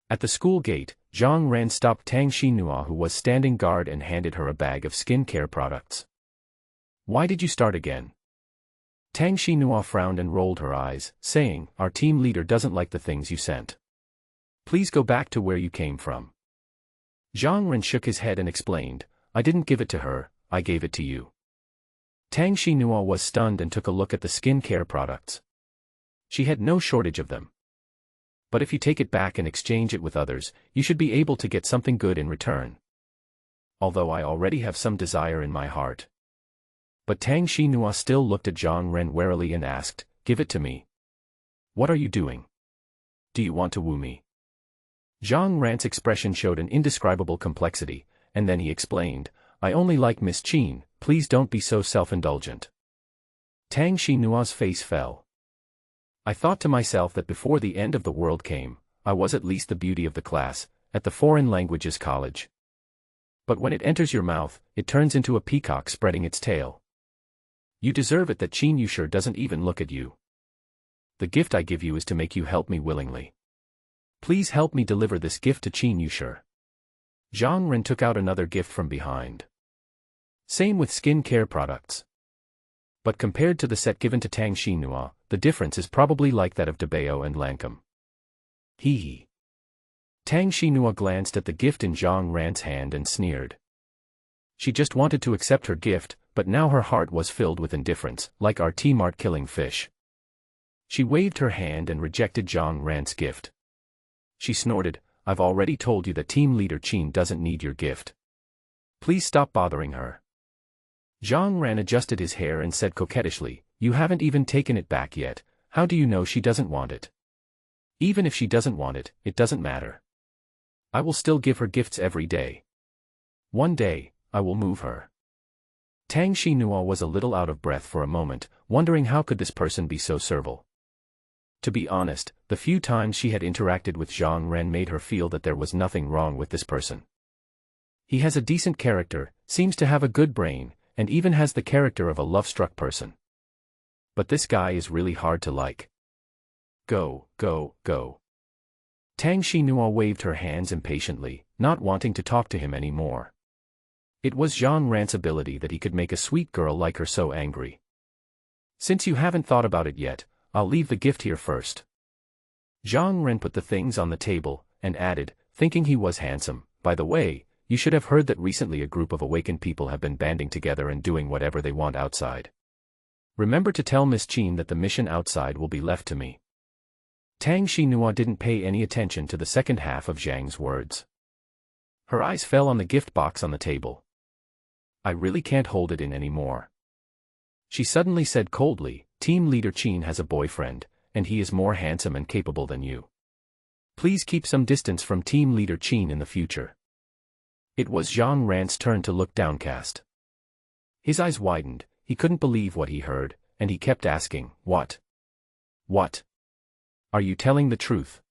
At the school gate, Zhang Ran stopped Tang Xinhua, who was standing guard, and handed her a bag of skincare products. "Why did you start again?" Tang Xinhua frowned and rolled her eyes, saying, "Our team leader doesn't like the things you sent. Please go back to where you came from." Zhang Ran shook his head and explained, "I didn't give it to her, I gave it to you." Tang Xinhua was stunned and took a look at the skincare products. She had no shortage of them. "But if you take it back and exchange it with others, you should be able to get something good in return. Although I already have some desire in my heart." But Tang Xinhua still looked at Zhang Ren warily and asked, "Give it to me. What are you doing? Do you want to woo me?" Zhang Ran's expression showed an indescribable complexity, and then he explained, "I only like Miss Qin, please don't be so self-indulgent." Tang Xinua's face fell. "I thought to myself that before the end of the world came, I was at least the beauty of the class, at the foreign languages college. But when it enters your mouth, it turns into a peacock spreading its tail. You deserve it that Qin Yushi doesn't even look at you. The gift I give you is to make you help me willingly. Please help me deliver this gift to Qin Yushi." Zhang Ren took out another gift from behind. Same with skin care products. But compared to the set given to Tang Xinhua, the difference is probably like that of Debao and Lancome. Hee hee. Tang Xinhua glanced at the gift in Zhang Ran's hand and sneered. She just wanted to accept her gift, but now her heart was filled with indifference, like our T-Mart killing fish. She waved her hand and rejected Zhang Ran's gift. She snorted, "I've already told you that team leader Qin doesn't need your gift. Please stop bothering her." Zhang Ran adjusted his hair and said coquettishly, "You haven't even taken it back yet, how do you know she doesn't want it? Even if she doesn't want it, it doesn't matter. I will still give her gifts every day. One day, I will move her." Tang Xinhua was a little out of breath for a moment, wondering how could this person be so servile. To be honest, the few times she had interacted with Zhang Ren made her feel that there was nothing wrong with this person. He has a decent character, seems to have a good brain, and even has the character of a love-struck person. But this guy is really hard to like. Go, go, go. Tang Xinhua waved her hands impatiently, not wanting to talk to him anymore. It was Zhang Ran's ability that he could make a sweet girl like her so angry. "Since you haven't thought about it yet, I'll leave the gift here first." Zhang Ren put the things on the table, and added, thinking he was handsome, "By the way, you should have heard that recently a group of awakened people have been banding together and doing whatever they want outside. Remember to tell Miss Qin that the mission outside will be left to me." Tang Xinhua didn't pay any attention to the second half of Zhang's words. Her eyes fell on the gift box on the table. "I really can't hold it in anymore." She suddenly said coldly, "Team leader Qin has a boyfriend, and he is more handsome and capable than you. Please keep some distance from team leader Qin in the future." It was Zhang Ran's turn to look downcast. His eyes widened, he couldn't believe what he heard, and he kept asking, "What? What? Are you telling the truth?"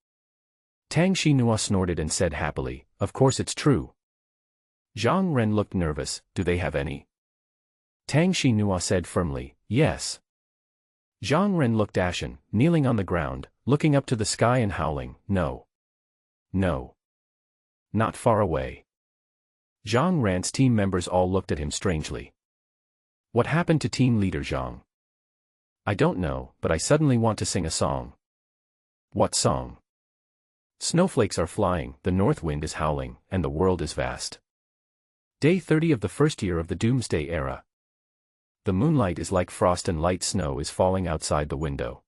Tang Xinhua snorted and said happily, "Of course it's true." Zhang Ren looked nervous, "Do they have any?" Tang Xinhua said firmly, "Yes." Zhang Ren looked ashen, kneeling on the ground, looking up to the sky and howling, "No. No. Not far away." Zhang Ran's team members all looked at him strangely. "What happened to team leader Zhang?" "I don't know, but I suddenly want to sing a song." "What song?" "Snowflakes are flying, the north wind is howling, and the world is vast." Day 30 of the first year of the Doomsday Era. The moonlight is like frost and light snow is falling outside the window.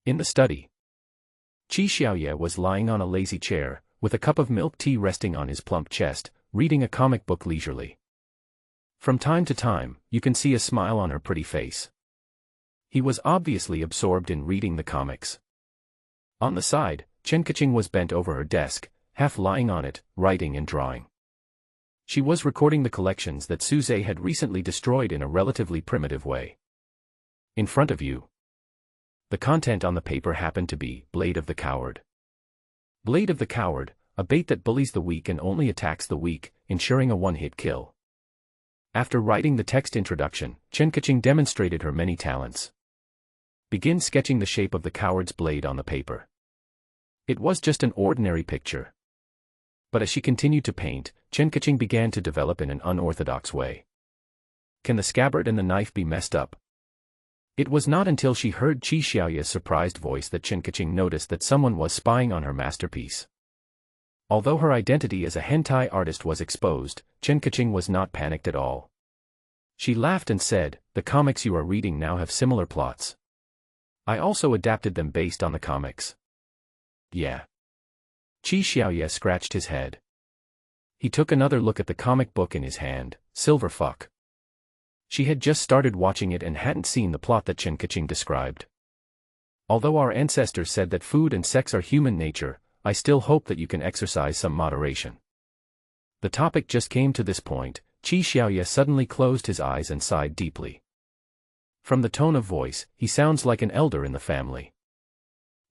In the study, Qi Xiaoye was lying on a lazy chair, with a cup of milk tea resting on his plump chest, reading a comic book leisurely. From time to time, you can see a smile on her pretty face. He was obviously absorbed in reading the comics. On the side, Chen Kaching was bent over her desk, half lying on it, writing and drawing. She was recording the collections that Suze had recently destroyed in a relatively primitive way. In front of you. The content on the paper happened to be Blade of the Coward. Blade of the Coward, a bait that bullies the weak and only attacks the weak, ensuring a one-hit kill. After writing the text introduction, Chen Kaching demonstrated her many talents. Begin sketching the shape of the coward's blade on the paper. It was just an ordinary picture. But as she continued to paint, Chen Kaching began to develop in an unorthodox way. Can the scabbard and the knife be messed up? It was not until she heard Qi Xiaoye's surprised voice that Chen Kaching noticed that someone was spying on her masterpiece. Although her identity as a hentai artist was exposed, Chen Kaching was not panicked at all. She laughed and said, "The comics you are reading now have similar plots. I also adapted them based on the comics." Yeah. Qi Xiaoye scratched his head. He took another look at the comic book in his hand, Silver Fuck. She had just started watching it and hadn't seen the plot that Chen Kaching described. Although our ancestors said that food and sex are human nature, I still hope that you can exercise some moderation. The topic just came to this point. Qi Xiaoye suddenly closed his eyes and sighed deeply. From the tone of voice, he sounds like an elder in the family.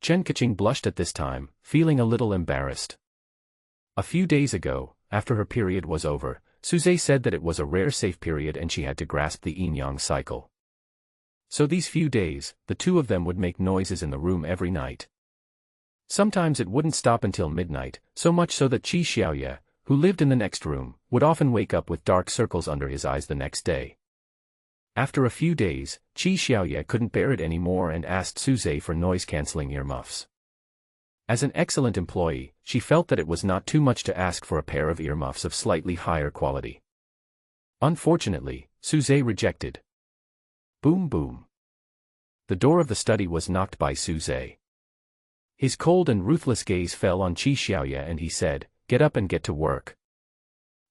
Chen Kaching blushed at this time, feeling a little embarrassed. A few days ago, after her period was over, Suze said that it was a rare safe period and she had to grasp the yin-yang cycle. So these few days, the two of them would make noises in the room every night. Sometimes it wouldn't stop until midnight, so much so that Qi Xiaoye, who lived in the next room, would often wake up with dark circles under his eyes the next day. After a few days, Qi Xiaoye couldn't bear it anymore and asked Suze for noise-canceling earmuffs. As an excellent employee, she felt that it was not too much to ask for a pair of earmuffs of slightly higher quality. Unfortunately, Suze rejected. Boom boom. The door of the study was knocked by Suze. His cold and ruthless gaze fell on Qi Xiaoye and he said, "Get up and get to work."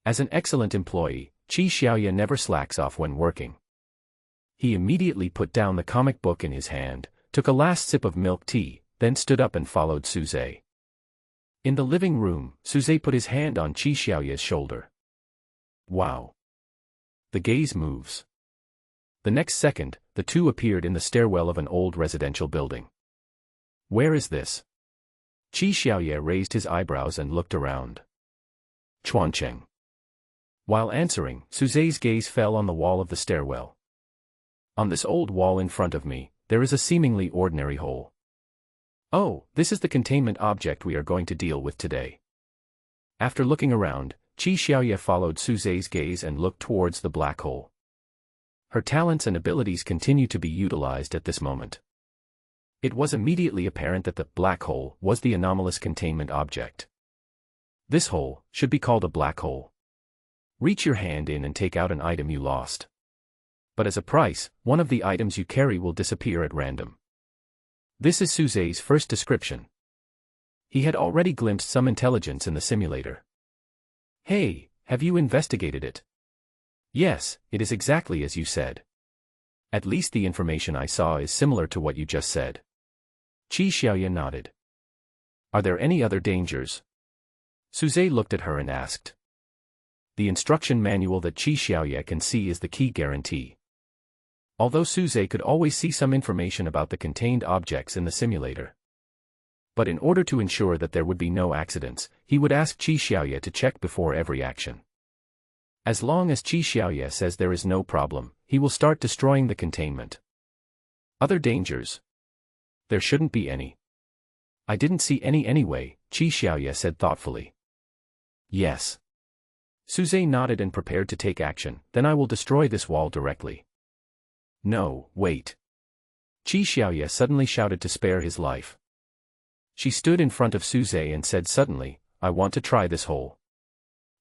As an excellent employee, Qi Xiaoye never slacks off when working. He immediately put down the comic book in his hand, took a last sip of milk tea, then stood up and followed Suze. In the living room, Suze put his hand on Qi Xiaoye's shoulder. Wow. The gaze moves. The next second, the two appeared in the stairwell of an old residential building. Where is this? Qi Xiaoye raised his eyebrows and looked around. Chuancheng. While answering, Suze's gaze fell on the wall of the stairwell. On this old wall in front of me, there is a seemingly ordinary hole. Oh, this is the containment object we are going to deal with today. After looking around, Qi Xiaoye followed Suze's gaze and looked towards the black hole. Her talents and abilities continue to be utilized at this moment. It was immediately apparent that the black hole was the anomalous containment object. This hole should be called a black hole. Reach your hand in and take out an item you lost. But as a price, one of the items you carry will disappear at random. This is Suze's first description. He had already glimpsed some intelligence in the simulator. Hey, have you investigated it? Yes, it is exactly as you said. At least the information I saw is similar to what you just said. Qi Xiaoye nodded. Are there any other dangers? Suze looked at her and asked. The instruction manual that Qi Xiaoye can see is the key guarantee. Although Suze could always see some information about the contained objects in the simulator. But in order to ensure that there would be no accidents, he would ask Qi Xiaoye to check before every action. As long as Qi Xiaoye says there is no problem, he will start destroying the containment. Other dangers? There shouldn't be any. I didn't see any anyway, Qi Xiaoye said thoughtfully. Yes. Suze nodded and prepared to take action, then I will destroy this wall directly. No, wait. Qi Xiaoye suddenly shouted to spare his life. She stood in front of Suze and said suddenly, I want to try this hole.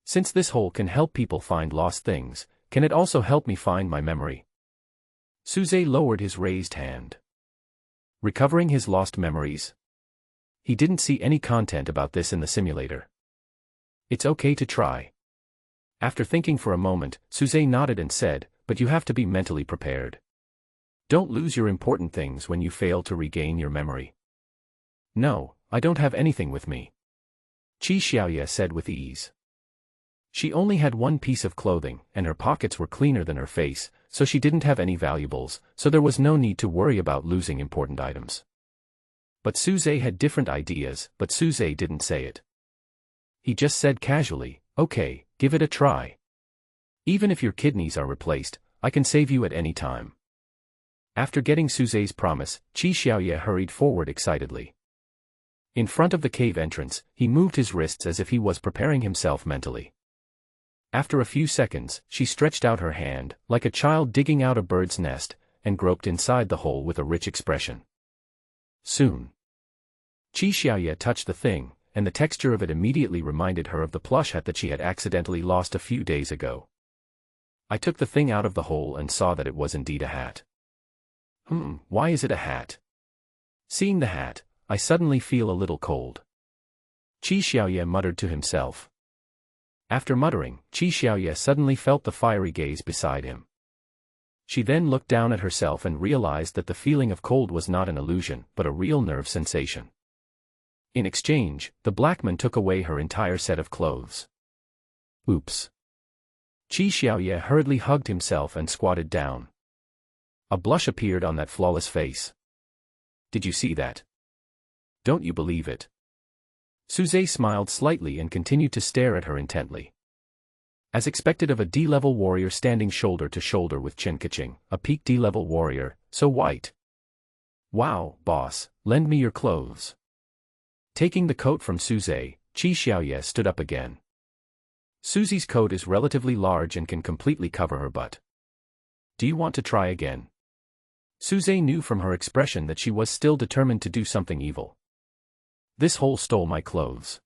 Since this hole can help people find lost things, can it also help me find my memory? Suze lowered his raised hand. Recovering his lost memories? He didn't see any content about this in the simulator. It's okay to try. After thinking for a moment, Suze nodded and said, but you have to be mentally prepared. Don't lose your important things when you fail to regain your memory. No, I don't have anything with me. Qi Xiaoye said with ease. She only had one piece of clothing, and her pockets were cleaner than her face, so she didn't have any valuables, so there was no need to worry about losing important items. But Suze had different ideas, but Suze didn't say it. He just said casually, okay, give it a try. Even if your kidneys are replaced, I can save you at any time. After getting Suze's promise, Qi Xiaoye hurried forward excitedly. In front of the cave entrance, he moved his wrists as if he was preparing himself mentally. After a few seconds, she stretched out her hand, like a child digging out a bird's nest, and groped inside the hole with a rich expression. Soon. Qi Xiaoye touched the thing, and the texture of it immediately reminded her of the plush hat that she had accidentally lost a few days ago. I took the thing out of the hole and saw that it was indeed a hat. Why is it a hat? Seeing the hat, I suddenly feel a little cold. Qi Xiaoye muttered to himself. After muttering, Qi Xiaoye suddenly felt the fiery gaze beside him. She then looked down at herself and realized that the feeling of cold was not an illusion, but a real nerve sensation. In exchange, the black man took away her entire set of clothes. Oops. Qi Xiaoye hurriedly hugged himself and squatted down. A blush appeared on that flawless face. Did you see that? Don't you believe it? Suze smiled slightly and continued to stare at her intently. As expected of a D-level warrior standing shoulder to shoulder with Chen Kaching, a peak D-level warrior, so white. Wow, boss, lend me your clothes. Taking the coat from Suze, Qi Xiaoye stood up again. Susie's coat is relatively large and can completely cover her butt. Do you want to try again? Suze knew from her expression that she was still determined to do something evil. This hole stole my clothes.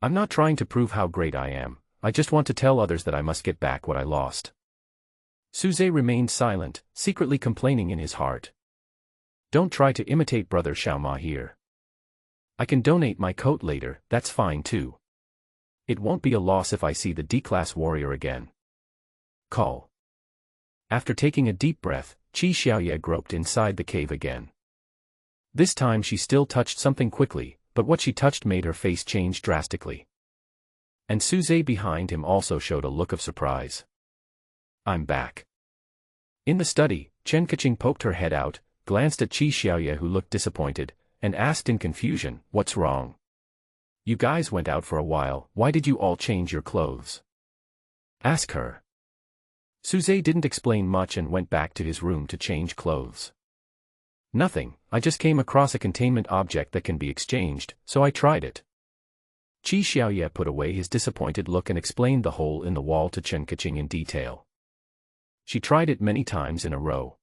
I'm not trying to prove how great I am, I just want to tell others that I must get back what I lost. Suze remained silent, secretly complaining in his heart. Don't try to imitate Brother Xiaoma here. I can donate my coat later, that's fine too. It won't be a loss if I see the D-class warrior again. Call. After taking a deep breath, Qi Xiaoye groped inside the cave again. This time she still touched something quickly, but what she touched made her face change drastically. And Suze behind him also showed a look of surprise. I'm back. In the study, Chen Kaching poked her head out, glanced at Qi Xiaoye who looked disappointed, and asked in confusion, what's wrong? You guys went out for a while, why did you all change your clothes? Ask her. Suze didn't explain much and went back to his room to change clothes. Nothing, I just came across a containment object that can be exchanged, so I tried it. Qi Xiaoye put away his disappointed look and explained the hole in the wall to Chen Kaching in detail. She tried it many times in a row.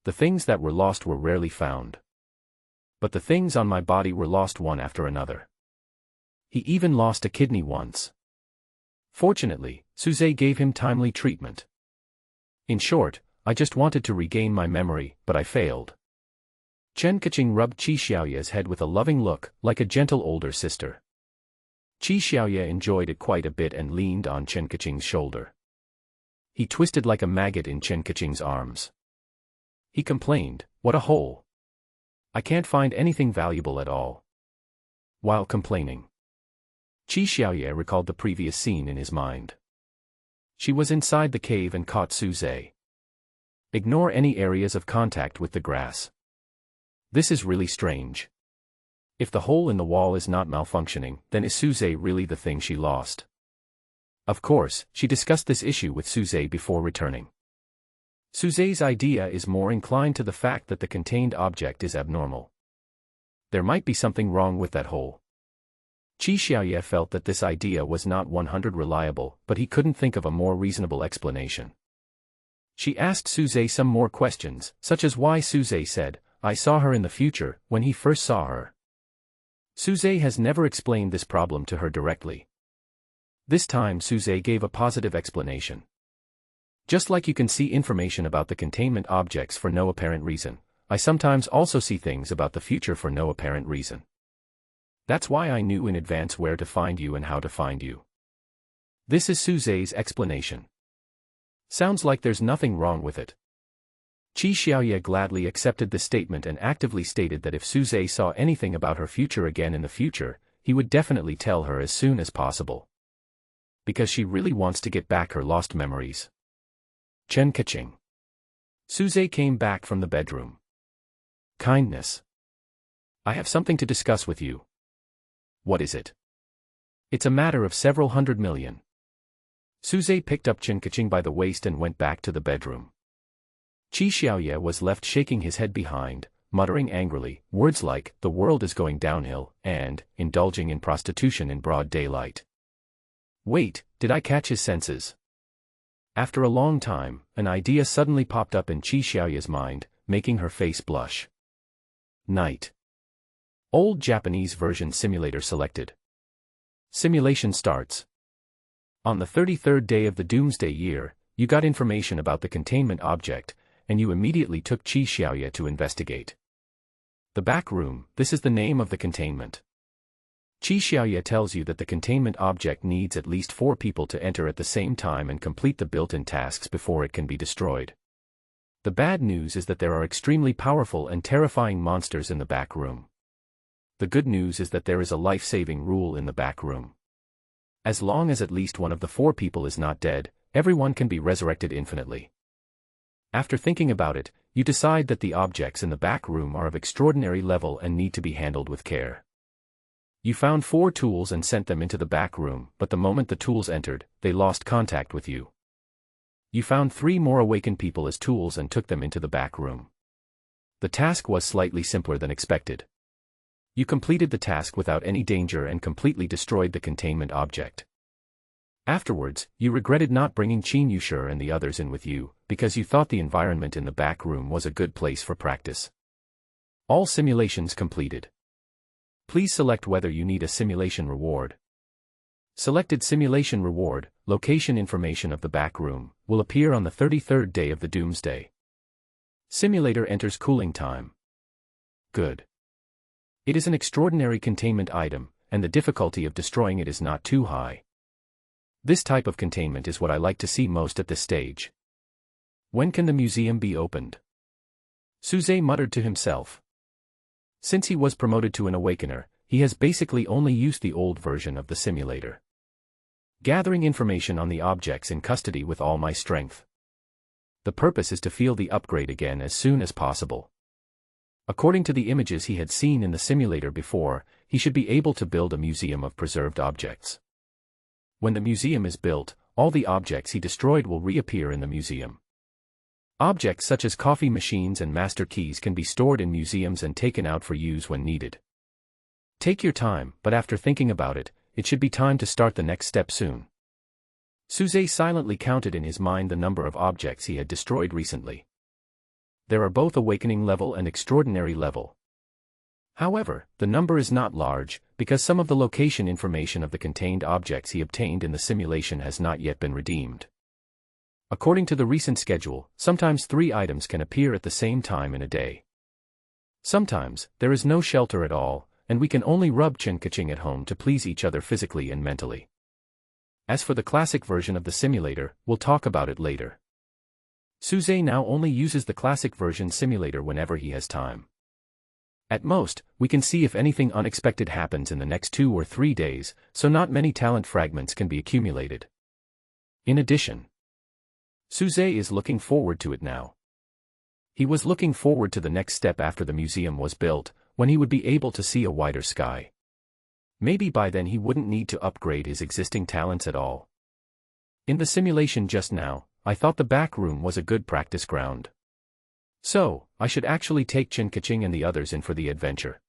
The things that were lost were rarely found. But the things on my body were lost one after another. He even lost a kidney once. Fortunately, Suze gave him timely treatment. In short, I just wanted to regain my memory, but I failed. Chen Kaching rubbed Qi Xiaoye's head with a loving look, like a gentle older sister. Qi Xiaoye enjoyed it quite a bit and leaned on Chen Kaching's shoulder. He twisted like a maggot in Chen Kaching's arms. He complained, what a hole. I can't find anything valuable at all. While complaining, Qi Xiaoye recalled the previous scene in his mind. She was inside the cave and caught Suze. Ignore any areas of contact with the grass. This is really strange. If the hole in the wall is not malfunctioning, then is Suze really the thing she lost? Of course, she discussed this issue with Suze before returning. Suze's idea is more inclined to the fact that the contained object is abnormal. There might be something wrong with that hole. Qi Xiaoye felt that this idea was not 100% reliable, but he couldn't think of a more reasonable explanation. She asked Suze some more questions, such as why Suze said, I saw her in the future, when he first saw her. Suze has never explained this problem to her directly. This time Suze gave a positive explanation. Just like you can see information about the containment objects for no apparent reason, I sometimes also see things about the future for no apparent reason. That's why I knew in advance where to find you and how to find you. This is Suzai's explanation. Sounds like there's nothing wrong with it. Qi Xiaoye gladly accepted the statement and actively stated that if Suzai saw anything about her future again in the future, he would definitely tell her as soon as possible. Because she really wants to get back her lost memories. Chen Kaching. Suzai came back from the bedroom. Kindness. I have something to discuss with you. What is it? It's a matter of several 100 million. Suzai picked up Chen Kaching by the waist and went back to the bedroom. Qi Xiaoye was left shaking his head behind, muttering angrily, words like, the world is going downhill, and, indulging in prostitution in broad daylight. Wait, did I catch his senses? After a long time, an idea suddenly popped up in Qi Xiaoye's mind, making her face blush. Night. Old Japanese version simulator selected. Simulation starts. On the 33rd day of the Doomsday Year, you got information about the containment object, and you immediately took Qi Xiaoye to investigate. The back room, this is the name of the containment. Qi Xiaoye tells you that the containment object needs at least 4 people to enter at the same time and complete the built-in tasks before it can be destroyed. The bad news is that there are extremely powerful and terrifying monsters in the back room. The good news is that there is a life-saving rule in the back room. As long as at least one of the 4 people is not dead, everyone can be resurrected infinitely. After thinking about it, you decide that the objects in the back room are of extraordinary level and need to be handled with care. You found 4 tools and sent them into the back room, but the moment the tools entered, they lost contact with you. You found 3 more awakened people as tools and took them into the back room. The task was slightly simpler than expected. You completed the task without any danger and completely destroyed the containment object. Afterwards, you regretted not bringing Qin Yushi and the others in with you, because you thought the environment in the back room was a good place for practice. All simulations completed. Please select whether you need a simulation reward. Selected simulation reward, location information of the back room, will appear on the 33rd day of the Doomsday. Simulator enters cooling time. Good. It is an extraordinary containment item, and the difficulty of destroying it is not too high. This type of containment is what I like to see most at this stage. When can the museum be opened? Suzai muttered to himself. Since he was promoted to an awakener, he has basically only used the old version of the simulator. Gathering information on the objects in custody with all my strength. The purpose is to feel the upgrade again as soon as possible. According to the images he had seen in the simulator before, he should be able to build a museum of preserved objects. When the museum is built, all the objects he destroyed will reappear in the museum. Objects such as coffee machines and master keys can be stored in museums and taken out for use when needed. Take your time, but after thinking about it, it should be time to start the next step soon. Suzai silently counted in his mind the number of objects he had destroyed recently. There are both awakening level and extraordinary level. However, the number is not large, because some of the location information of the contained objects he obtained in the simulation has not yet been redeemed. According to the recent schedule, sometimes 3 items can appear at the same time in a day. Sometimes, there is no shelter at all, and we can only rub Chen Kaching at home to please each other physically and mentally. As for the classic version of the simulator, we'll talk about it later. Suzai now only uses the classic version simulator whenever he has time. At most, we can see if anything unexpected happens in the next 2 or 3 days, so not many talent fragments can be accumulated. In addition, Suzai is looking forward to it now. He was looking forward to the next step after the museum was built, when he would be able to see a wider sky. Maybe by then he wouldn't need to upgrade his existing talents at all. In the simulation just now, I thought the back room was a good practice ground. So, I should actually take Chen Kaching and the others in for the adventure.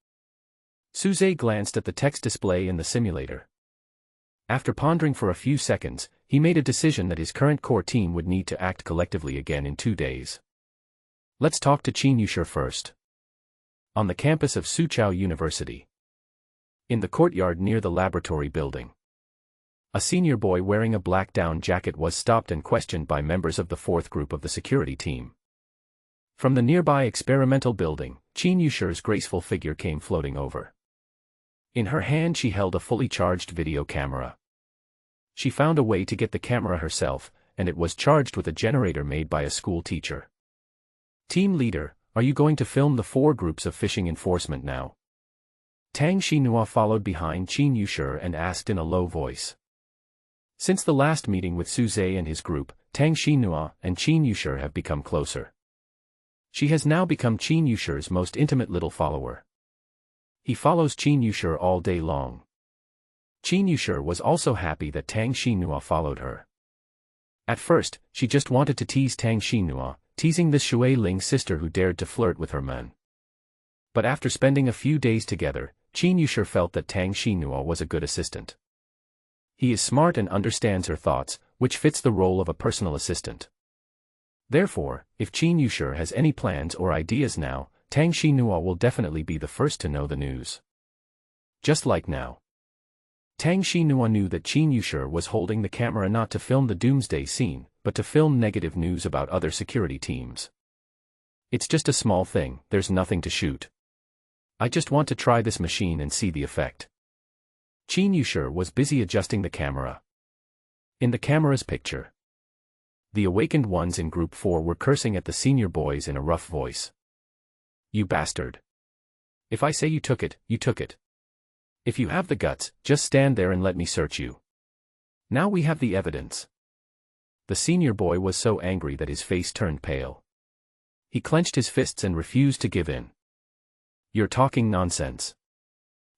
Suzai glanced at the text display in the simulator. After pondering for a few seconds, he made a decision that his current core team would need to act collectively again in 2 days. Let's talk to Qin Yushi first. On the campus of Soochow University. In the courtyard near the laboratory building. A senior boy wearing a black down jacket was stopped and questioned by members of the 4th group of the security team. From the nearby experimental building, Qin Yushi's graceful figure came floating over. In her hand she held a fully charged video camera. She found a way to get the camera herself, and it was charged with a generator made by a school teacher. Team leader, are you going to film the 4 groups of fishing enforcement now? Tang Xinhua followed behind Qin Yushi and asked in a low voice. Since the last meeting with Su Zhe and his group, Tang Xinhua and Qin Yushi have become closer. She has now become Qin Yushi's most intimate little follower. He follows Qin Yushi all day long. Qin Yushi was also happy that Tang Xinhua followed her. At first, she just wanted to tease Tang Xinhua, teasing this Shui Ling sister who dared to flirt with her man. But after spending a few days together, Qin Yushi felt that Tang Xinhua was a good assistant. He is smart and understands her thoughts, which fits the role of a personal assistant. Therefore, if Qin Yushi has any plans or ideas now, Tang Xinhua will definitely be the first to know the news. Just like now. Tang Xinhua knew that Qin Yushi was holding the camera not to film the doomsday scene, but to film negative news about other security teams. It's just a small thing, there's nothing to shoot. I just want to try this machine and see the effect. Qin Yushi was busy adjusting the camera. In the camera's picture, the awakened ones in Group 4 were cursing at the senior boys in a rough voice. You bastard. If I say you took it, you took it. If you have the guts, just stand there and let me search you. Now we have the evidence. The senior boy was so angry that his face turned pale. He clenched his fists and refused to give in. You're talking nonsense.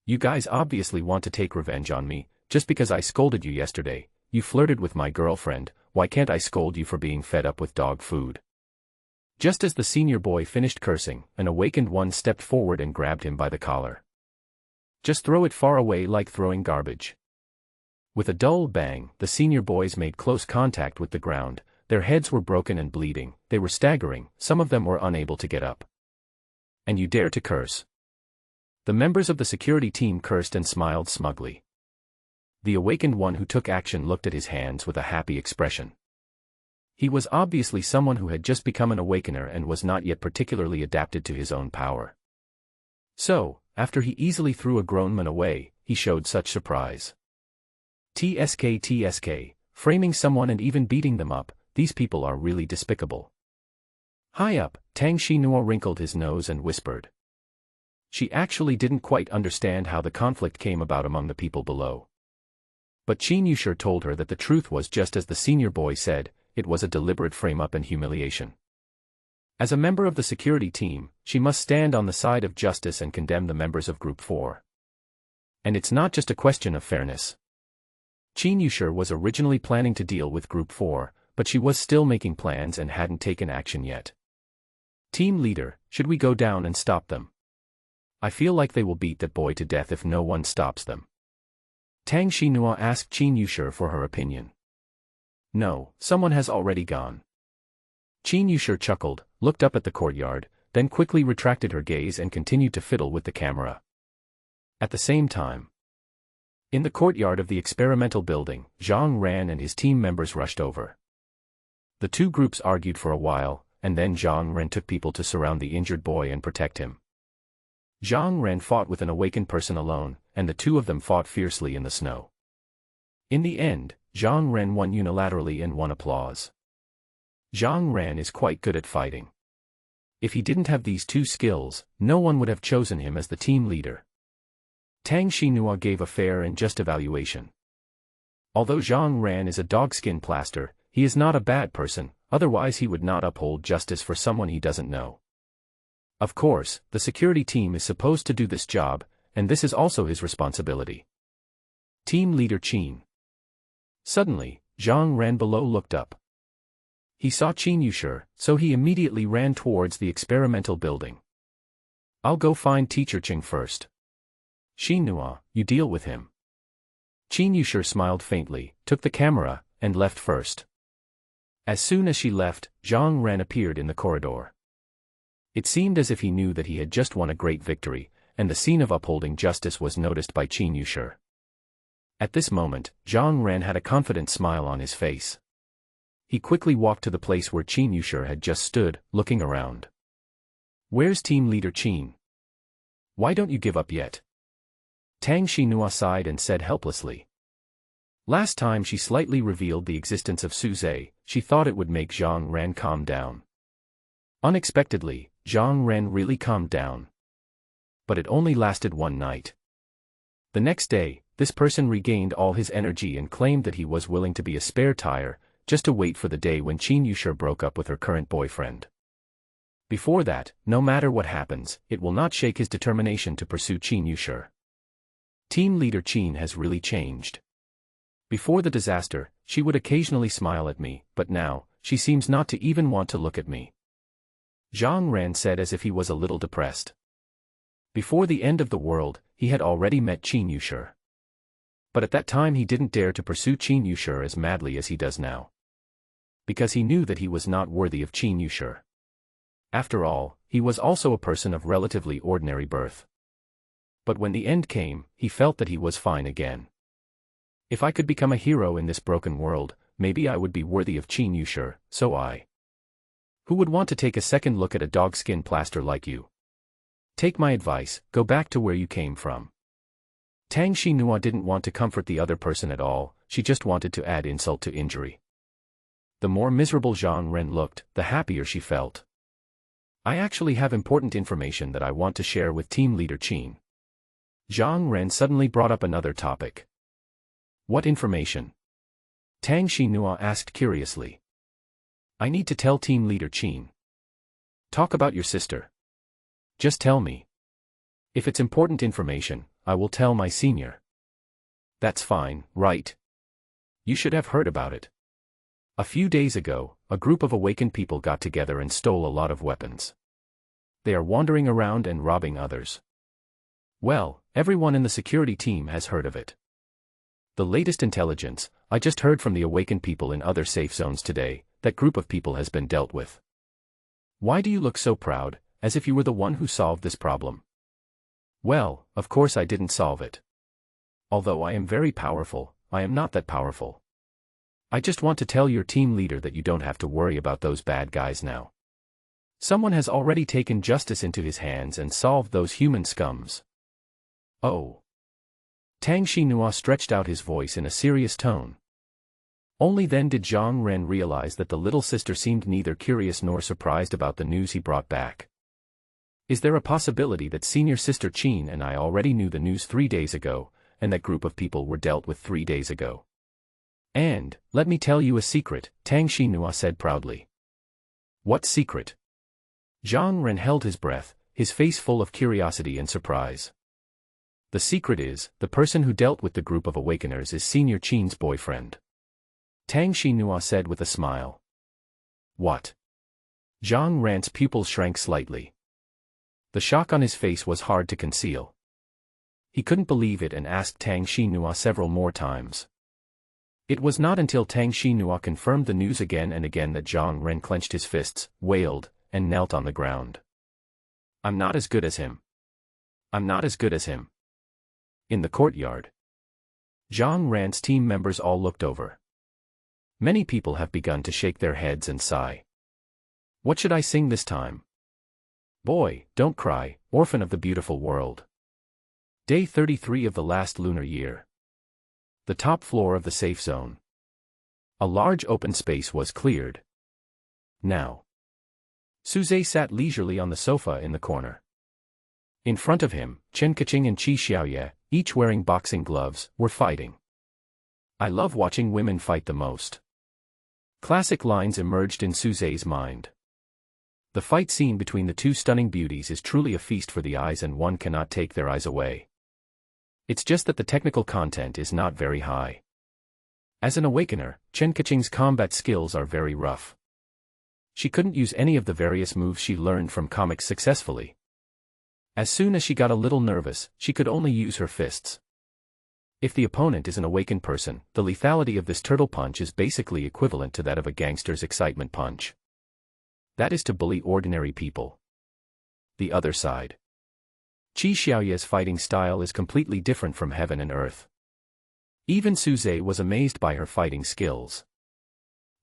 You guys obviously want to take revenge on me, just because I scolded you yesterday. You flirted with my girlfriend, why can't I scold you for being fed up with dog food? Just as the senior boy finished cursing, an awakened one stepped forward and grabbed him by the collar. Just throw it far away like throwing garbage. With a dull bang, the senior boys made close contact with the ground, their heads were broken and bleeding, they were staggering, some of them were unable to get up. And you dare to curse? The members of the security team cursed and smiled smugly. The awakened one who took action looked at his hands with a happy expression. He was obviously someone who had just become an awakener and was not yet particularly adapted to his own power. So, after he easily threw a grown man away, he showed such surprise. TSK, framing someone and even beating them up, these people are really despicable. High up, Tang Xinhua wrinkled his nose and whispered. She actually didn't quite understand how the conflict came about among the people below. But Qin Yushi told her that the truth was just as the senior boy said, it was a deliberate frame-up and humiliation. As a member of the security team, she must stand on the side of justice and condemn the members of Group 4. And it's not just a question of fairness. Qin Yushi was originally planning to deal with Group 4, but she was still making plans and hadn't taken action yet. Team leader, should we go down and stop them? I feel like they will beat that boy to death if no one stops them. Tang Xinhua asked Qin Yushi for her opinion. No, someone has already gone. Qin Yushi chuckled, looked up at the courtyard, then quickly retracted her gaze and continued to fiddle with the camera. At the same time, in the courtyard of the experimental building, Zhang Ran and his team members rushed over. The two groups argued for a while, and then Zhang Ran took people to surround the injured boy and protect him. Zhang Ran fought with an awakened person alone, and the two of them fought fiercely in the snow. In the end, Zhang Ran won unilaterally and won applause. Zhang Ran is quite good at fighting. If he didn't have these two skills, no one would have chosen him as the team leader. Tang Xinhua gave a fair and just evaluation. Although Zhang Ran is a dogskin plaster, he is not a bad person, otherwise he would not uphold justice for someone he doesn't know. Of course, the security team is supposed to do this job, and this is also his responsibility. Team leader Qin. Suddenly, Zhang Ran below looked up. He saw Qin Yushi, so he immediately ran towards the experimental building. I'll go find Teacher Chen first. Xinhua, you deal with him. Qin Yushi smiled faintly, took the camera, and left first. As soon as she left, Zhang Ran appeared in the corridor. It seemed as if he knew that he had just won a great victory, and the scene of upholding justice was noticed by Qin Yushi. At this moment, Zhang Ran had a confident smile on his face. He quickly walked to the place where Qin Yushi had just stood, looking around. Where's team leader Qin? Why don't you give up yet? Tang Xinhua sighed and said helplessly. Last time she slightly revealed the existence of Suzai, she thought it would make Zhang Ren calm down. Unexpectedly, Zhang Ren really calmed down. But it only lasted one night. The next day, this person regained all his energy and claimed that he was willing to be a spare tire, just to wait for the day when Qin Yushi broke up with her current boyfriend. Before that, no matter what happens, it will not shake his determination to pursue Qin Yushi. Team leader Qin has really changed. Before the disaster, she would occasionally smile at me, but now, she seems not to even want to look at me. Zhang Ren said as if he was a little depressed. Before the end of the world, he had already met Qin Yushi. But at that time he didn't dare to pursue Qin Yushi as madly as he does now. Because he knew that he was not worthy of Qin Yushi. After all, he was also a person of relatively ordinary birth. But when the end came, he felt that he was fine again. If I could become a hero in this broken world, maybe I would be worthy of Qin Yushi, so I. Who would want to take a second look at a dogskin plaster like you? Take my advice, go back to where you came from. Tang Xinhua didn't want to comfort the other person at all, she just wanted to add insult to injury. The more miserable Zhang Ren looked, the happier she felt. I actually have important information that I want to share with team leader Qin. Zhang Ren suddenly brought up another topic. What information? Tang Xinhua asked curiously. I need to tell team leader Qin. Talk about your sister. Just tell me. If it's important information, I will tell my senior. That's fine, right? You should have heard about it. A few days ago, a group of awakened people got together and stole a lot of weapons. They are wandering around and robbing others. Well, everyone in the security team has heard of it. The latest intelligence, I just heard from the awakened people in other safe zones today, that group of people has been dealt with. Why do you look so proud, as if you were the one who solved this problem? Well, of course I didn't solve it. Although I am very powerful, I am not that powerful. I just want to tell your team leader that you don't have to worry about those bad guys now. Someone has already taken justice into his hands and solved those human scums. Oh. Tang Xinhua stretched out his voice in a serious tone. Only then did Zhang Ren realize that the little sister seemed neither curious nor surprised about the news he brought back. Is there a possibility that senior sister Qin and I already knew the news 3 days ago, and that group of people were dealt with 3 days ago? And, let me tell you a secret, Tang Xinhua said proudly. What secret? Zhang Ren held his breath, his face full of curiosity and surprise. The secret is, the person who dealt with the group of awakeners is Senior Qin's boyfriend. Tang Xinhua said with a smile. What? Zhang Ren's pupils shrank slightly. The shock on his face was hard to conceal. He couldn't believe it and asked Tang Xinhua several more times. It was not until Tang Xinhua confirmed the news again and again that Zhang Ren clenched his fists, wailed, and knelt on the ground. I'm not as good as him. I'm not as good as him. In the courtyard, Zhang Ren's team members all looked over. Many people have begun to shake their heads and sigh. What should I sing this time? Boy, don't cry, orphan of the beautiful world. Day 33 of the last lunar year. The top floor of the safe zone. A large open space was cleared. Now. Suzai sat leisurely on the sofa in the corner. In front of him, Chen, Kaching and Qi Xiaoye, each wearing boxing gloves, were fighting. I love watching women fight the most. Classic lines emerged in Suzai's mind. The fight scene between the two stunning beauties is truly a feast for the eyes and one cannot take their eyes away. It's just that the technical content is not very high. As an awakener, Chen Kaching's combat skills are very rough. She couldn't use any of the various moves she learned from comics successfully. As soon as she got a little nervous, she could only use her fists. If the opponent is an awakened person, the lethality of this turtle punch is basically equivalent to that of a gangster's excitement punch. That is to bully ordinary people. The other side. Qi Xiaoye's fighting style is completely different from heaven and earth. Even Suzai was amazed by her fighting skills.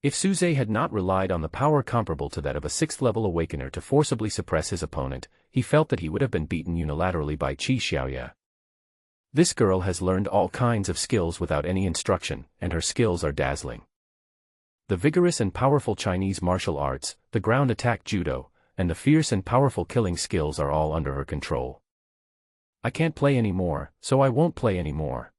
If Suzai had not relied on the power comparable to that of a 6th-level awakener to forcibly suppress his opponent, he felt that he would have been beaten unilaterally by Qi Xiaoye. This girl has learned all kinds of skills without any instruction, and her skills are dazzling. The vigorous and powerful Chinese martial arts, the ground attack judo, and the fierce and powerful killing skills are all under her control. I can't play anymore, so I won't play anymore.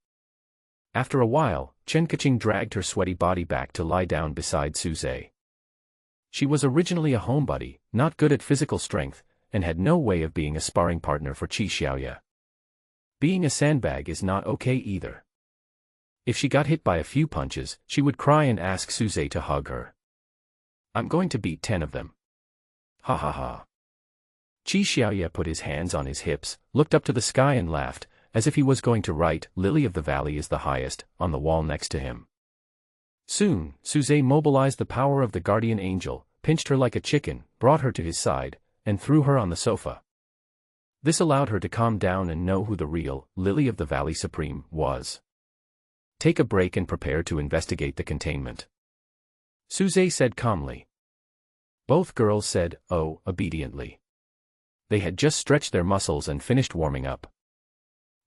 After a while, Chen Kaching dragged her sweaty body back to lie down beside Suze. She was originally a homebody, not good at physical strength, and had no way of being a sparring partner for Qi Xiaoya. Being a sandbag is not okay either. If she got hit by a few punches, she would cry and ask Suze to hug her. I'm going to beat 10 of them. Ha ha ha. Qi Xiaoya put his hands on his hips, looked up to the sky and laughed, as if he was going to write, "Lily of the Valley is the highest," on the wall next to him. Soon, Suze mobilized the power of the guardian angel, pinched her like a chicken, brought her to his side, and threw her on the sofa. This allowed her to calm down and know who the real Lily of the Valley Supreme was. Take a break and prepare to investigate the containment, Suze said calmly. Both girls said, "Oh," obediently. They had just stretched their muscles and finished warming up.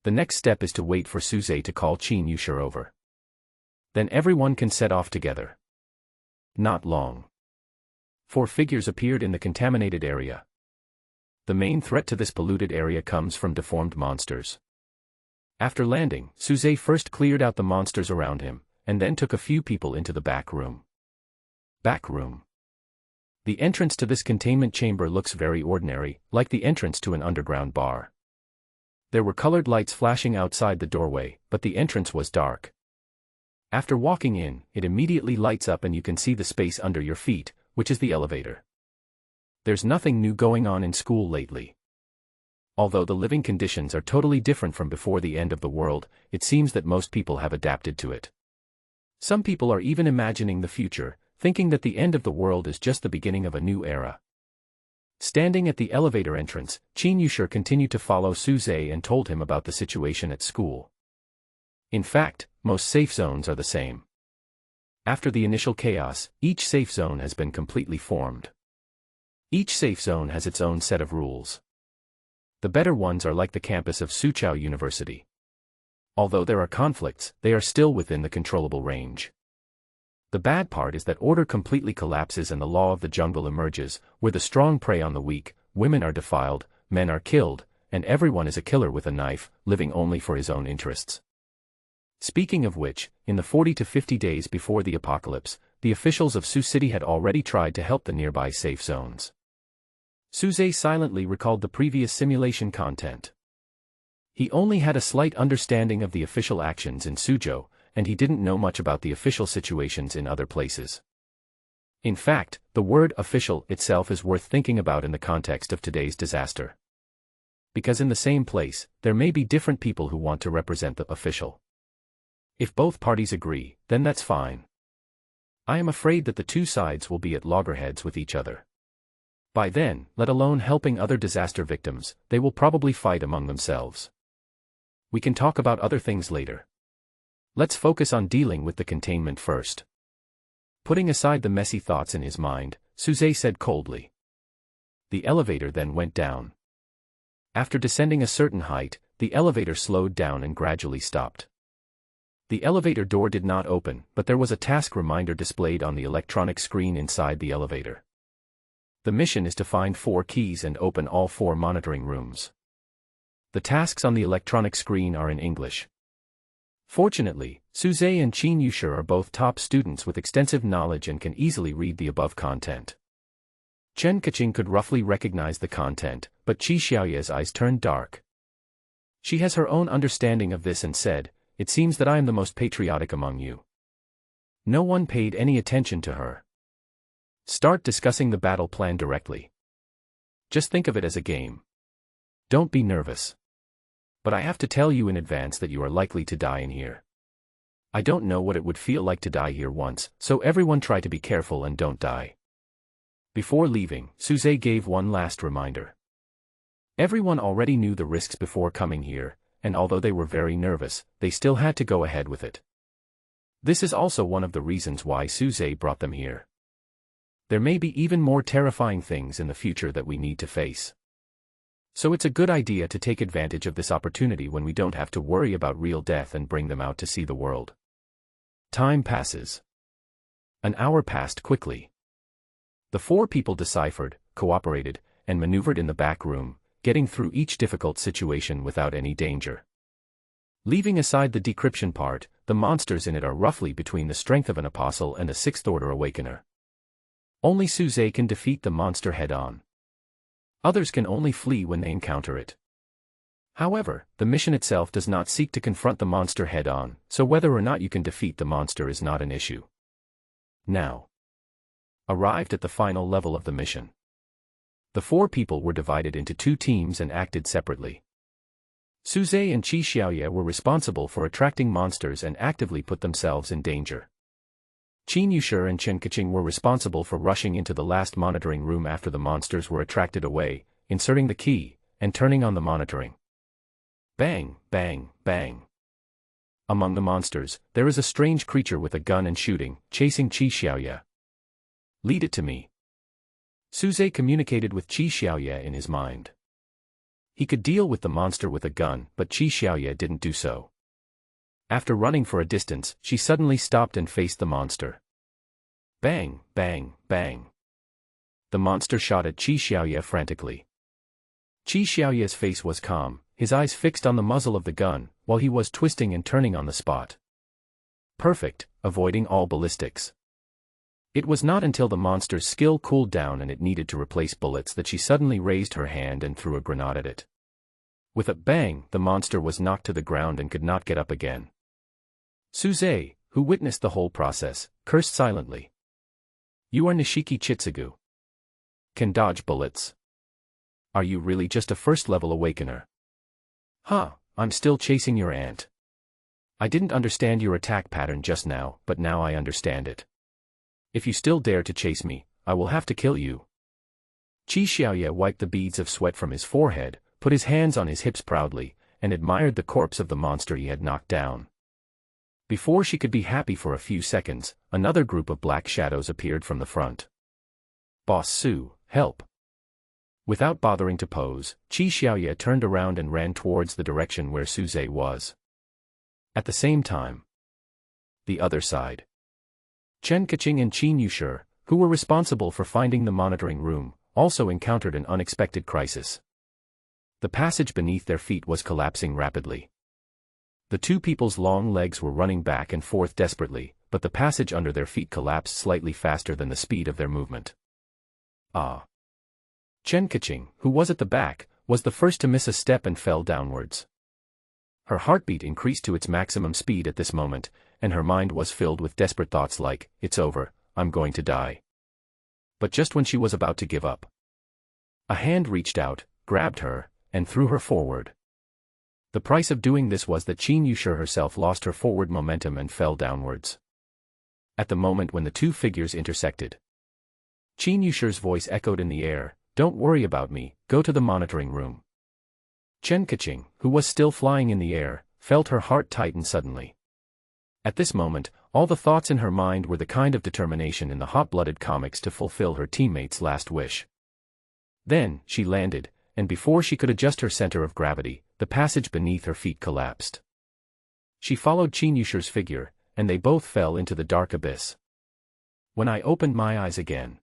The next step is to wait for Suze to call Chen Yushir over. Then everyone can set off together. Not long. 4 figures appeared in the contaminated area. The main threat to this polluted area comes from deformed monsters. After landing, Suze first cleared out the monsters around him, and then took a few people into the back room. Back room. The entrance to this containment chamber looks very ordinary, like the entrance to an underground bar. There were colored lights flashing outside the doorway, but the entrance was dark. After walking in, it immediately lights up and you can see the space under your feet, which is the elevator. There's nothing new going on in school lately. Although the living conditions are totally different from before the end of the world, it seems that most people have adapted to it. Some people are even imagining the future, thinking that the end of the world is just the beginning of a new era. Standing at the elevator entrance, Chen Yushir continued to follow Suze and told him about the situation at school. In fact, most safe zones are the same. After the initial chaos, each safe zone has been completely formed. Each safe zone has its own set of rules. The better ones are like the campus of Soochow University. Although there are conflicts, they are still within the controllable range. The bad part is that order completely collapses and the law of the jungle emerges, where the strong prey on the weak, women are defiled, men are killed, and everyone is a killer with a knife, living only for his own interests. Speaking of which, in the 40 to 50 days before the apocalypse, the officials of Sioux City had already tried to help the nearby safe zones. Suze silently recalled the previous simulation content. He only had a slight understanding of the official actions in Suzhou, and he didn't know much about the official situations in other places. In fact, the word official itself is worth thinking about in the context of today's disaster. Because in the same place, there may be different people who want to represent the official. If both parties agree, then that's fine. I am afraid that the two sides will be at loggerheads with each other. By then, let alone helping other disaster victims, they will probably fight among themselves. We can talk about other things later. Let's focus on dealing with the containment first. Putting aside the messy thoughts in his mind, Suze said coldly. The elevator then went down. After descending a certain height, the elevator slowed down and gradually stopped. The elevator door did not open, but there was a task reminder displayed on the electronic screen inside the elevator. The mission is to find 4 keys and open all 4 monitoring rooms. The tasks on the electronic screen are in English. Fortunately, Suze and Chen Yushir are both top students with extensive knowledge and can easily read the above content. Chen Kaching could roughly recognize the content, but Qi Xiaoya's eyes turned dark. She has her own understanding of this and said, "It seems that I am the most patriotic among you." No one paid any attention to her. Start discussing the battle plan directly. Just think of it as a game. Don't be nervous. But I have to tell you in advance that you are likely to die in here. I don't know what it would feel like to die here once, so everyone try to be careful and don't die. Before leaving, Suze gave one last reminder. Everyone already knew the risks before coming here, and although they were very nervous, they still had to go ahead with it. This is also one of the reasons why Suze brought them here. There may be even more terrifying things in the future that we need to face. So it's a good idea to take advantage of this opportunity when we don't have to worry about real death and bring them out to see the world. Time passes. An hour passed quickly. The four people deciphered, cooperated, and maneuvered in the back room, getting through each difficult situation without any danger. Leaving aside the decryption part, the monsters in it are roughly between the strength of an apostle and a sixth-order awakener. Only Suze can defeat the monster head-on. Others can only flee when they encounter it. However, the mission itself does not seek to confront the monster head-on, so whether or not you can defeat the monster is not an issue. Now. Arrived at the final level of the mission. The four people were divided into two teams and acted separately. Suze and Qi Xiaoye were responsible for attracting monsters and actively put themselves in danger. Qin Yushi and Chen Kaching were responsible for rushing into the last monitoring room after the monsters were attracted away, inserting the key, and turning on the monitoring. Bang, bang, bang. Among the monsters, there is a strange creature with a gun and shooting, chasing Qi Xiaoye. Lead it to me. Suze communicated with Qi Xiaoye in his mind. He could deal with the monster with a gun, but Qi Xiaoye didn't do so. After running for a distance, she suddenly stopped and faced the monster. Bang, bang, bang. The monster shot at Qi Xiaoye frantically. Qi Xiaoye's face was calm, his eyes fixed on the muzzle of the gun, while he was twisting and turning on the spot. Perfect, avoiding all ballistics. It was not until the monster's skill cooled down and it needed to replace bullets that she suddenly raised her hand and threw a grenade at it. With a bang, the monster was knocked to the ground and could not get up again. Suze, who witnessed the whole process, cursed silently. You are Nishiki Chitsugu. Can dodge bullets. Are you really just a first-level awakener? Huh, I'm still chasing your aunt. I didn't understand your attack pattern just now, but now I understand it. If you still dare to chase me, I will have to kill you. Qi Xiaoye wiped the beads of sweat from his forehead, put his hands on his hips proudly, and admired the corpse of the monster he had knocked down. Before she could be happy for a few seconds, another group of black shadows appeared from the front. Boss Su, help! Without bothering to pose, Qi Xiaoye turned around and ran towards the direction where Suze was. At the same time, the other side. Chen Kaching and Qin Yushi, who were responsible for finding the monitoring room, also encountered an unexpected crisis. The passage beneath their feet was collapsing rapidly. The two people's long legs were running back and forth desperately, but the passage under their feet collapsed slightly faster than the speed of their movement. Ah! Chen Kaching, who was at the back, was the first to miss a step and fell downwards. Her heartbeat increased to its maximum speed at this moment, and her mind was filled with desperate thoughts like, it's over, I'm going to die. But just when she was about to give up, a hand reached out, grabbed her, and threw her forward. The price of doing this was that Qin Yushi herself lost her forward momentum and fell downwards. At the moment when the two figures intersected, Qin Yushi's voice echoed in the air, don't worry about me, go to the monitoring room. Chen Kaching, who was still flying in the air, felt her heart tighten suddenly. At this moment, all the thoughts in her mind were the kind of determination in the hot-blooded comics to fulfill her teammate's last wish. Then, she landed, and before she could adjust her center of gravity, the passage beneath her feet collapsed. She followed Qin Yushi's figure, and they both fell into the dark abyss. When I opened my eyes again,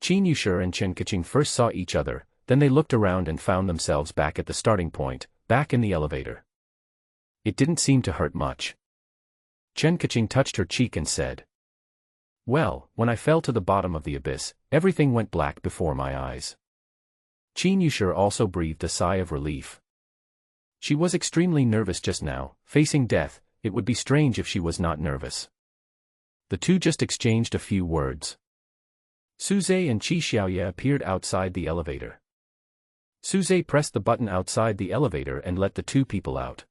Qin Yushi and Chen Kaching first saw each other, then they looked around and found themselves back at the starting point, back in the elevator. It didn't seem to hurt much. Chen Kaching touched her cheek and said, well, when I fell to the bottom of the abyss, everything went black before my eyes. Qin Yushi also breathed a sigh of relief. She was extremely nervous just now, facing death. It would be strange if she was not nervous. The two just exchanged a few words. Suze and Qi Xiaoye appeared outside the elevator. Suze pressed the button outside the elevator and let the two people out.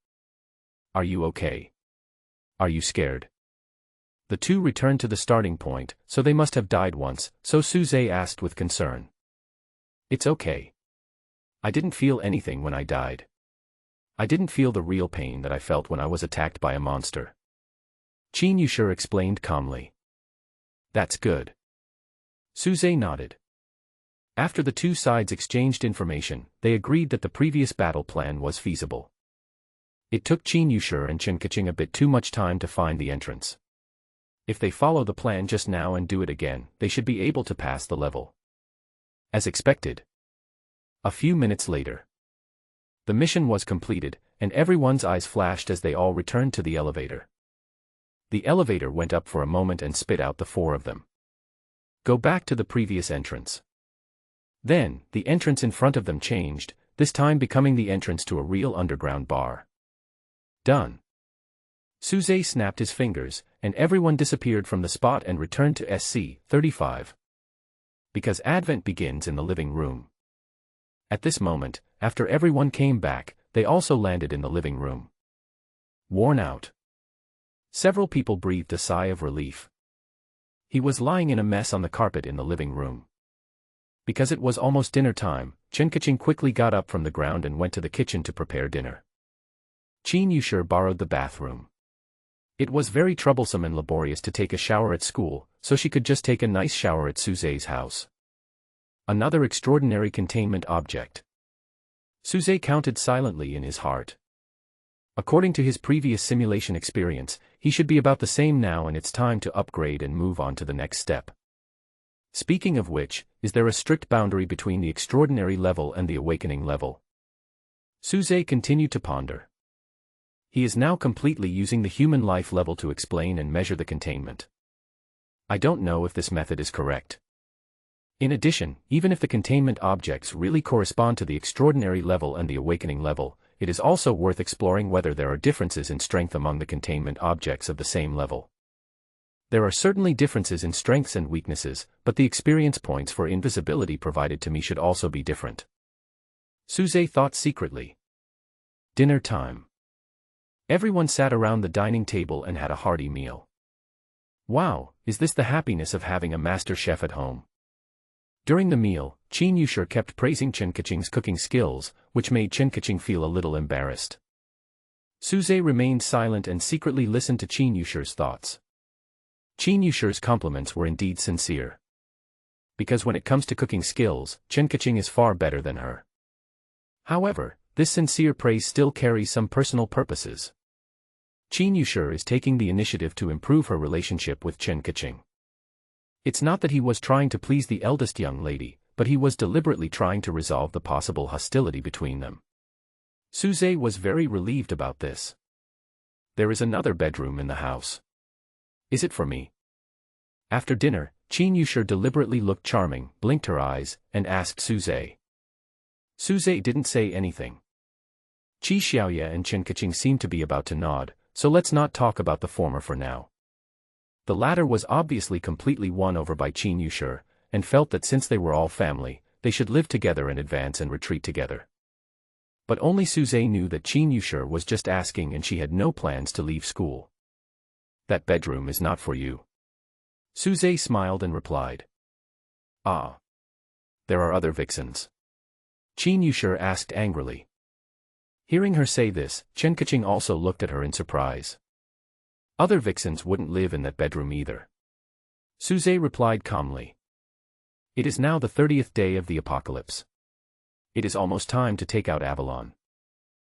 Are you okay? Are you scared? The two returned to the starting point, so they must have died once, so Suze asked with concern. It's okay. I didn't feel anything when I died. I didn't feel the real pain that I felt when I was attacked by a monster. Qin Yushi explained calmly. That's good. Suze nodded. After the two sides exchanged information, they agreed that the previous battle plan was feasible. It took Chen Yushur and Chen Kaching a bit too much time to find the entrance. If they follow the plan just now and do it again, they should be able to pass the level. As expected. A few minutes later, the mission was completed, and everyone's eyes flashed as they all returned to the elevator. The elevator went up for a moment and spit out the four of them. Go back to the previous entrance. Then, the entrance in front of them changed, this time becoming the entrance to a real underground bar. Done. Suze snapped his fingers, and everyone disappeared from the spot and returned to SC-35. Because Advent begins in the living room. At this moment, after everyone came back, they also landed in the living room. Worn out. Several people breathed a sigh of relief. He was lying in a mess on the carpet in the living room. Because it was almost dinner time, Chen Kaching quickly got up from the ground and went to the kitchen to prepare dinner. Chen Yushur borrowed the bathroom. It was very troublesome and laborious to take a shower at school, so she could just take a nice shower at Suze's house. Another extraordinary containment object. Suze counted silently in his heart. According to his previous simulation experience, he should be about the same now, and it's time to upgrade and move on to the next step. Speaking of which, is there a strict boundary between the extraordinary level and the awakening level? Suze continued to ponder. He is now completely using the human life level to explain and measure the containment. I don't know if this method is correct. In addition, even if the containment objects really correspond to the extraordinary level and the awakening level, it is also worth exploring whether there are differences in strength among the containment objects of the same level. There are certainly differences in strengths and weaknesses, but the experience points for invisibility provided to me should also be different. Suze thought secretly. Dinner time. Everyone sat around the dining table and had a hearty meal. Wow, is this the happiness of having a master chef at home? During the meal, Chen Yushur kept praising Chen Kaching's cooking skills, which made Chen Kaching feel a little embarrassed. Suze remained silent and secretly listened to Chen Yushur's thoughts. Chen Yushur's compliments were indeed sincere. Because when it comes to cooking skills, Chen Kaching is far better than her. However, this sincere praise still carries some personal purposes. Chen Yushur is taking the initiative to improve her relationship with Chen Kaching. It's not that he was trying to please the eldest young lady, but he was deliberately trying to resolve the possible hostility between them. Suze was very relieved about this. There is another bedroom in the house. Is it for me? After dinner, Chen Yushur deliberately looked charming, blinked her eyes, and asked Suze. Suze didn't say anything. Qi Xiaoya and Chen Kaching seemed to be about to nod, so let's not talk about the former for now. The latter was obviously completely won over by Chen Yushur, and felt that since they were all family, they should live together and advance and retreat together. But only Suze knew that Chen Yushur was just asking, and she had no plans to leave school. That bedroom is not for you. Suze smiled and replied. Ah. There are other vixens. Chen Yushur asked angrily. Hearing her say this, Chen Kaching also looked at her in surprise. Other vixens wouldn't live in that bedroom either. Suze replied calmly. It is now the 30th day of the apocalypse. It is almost time to take out Avalon.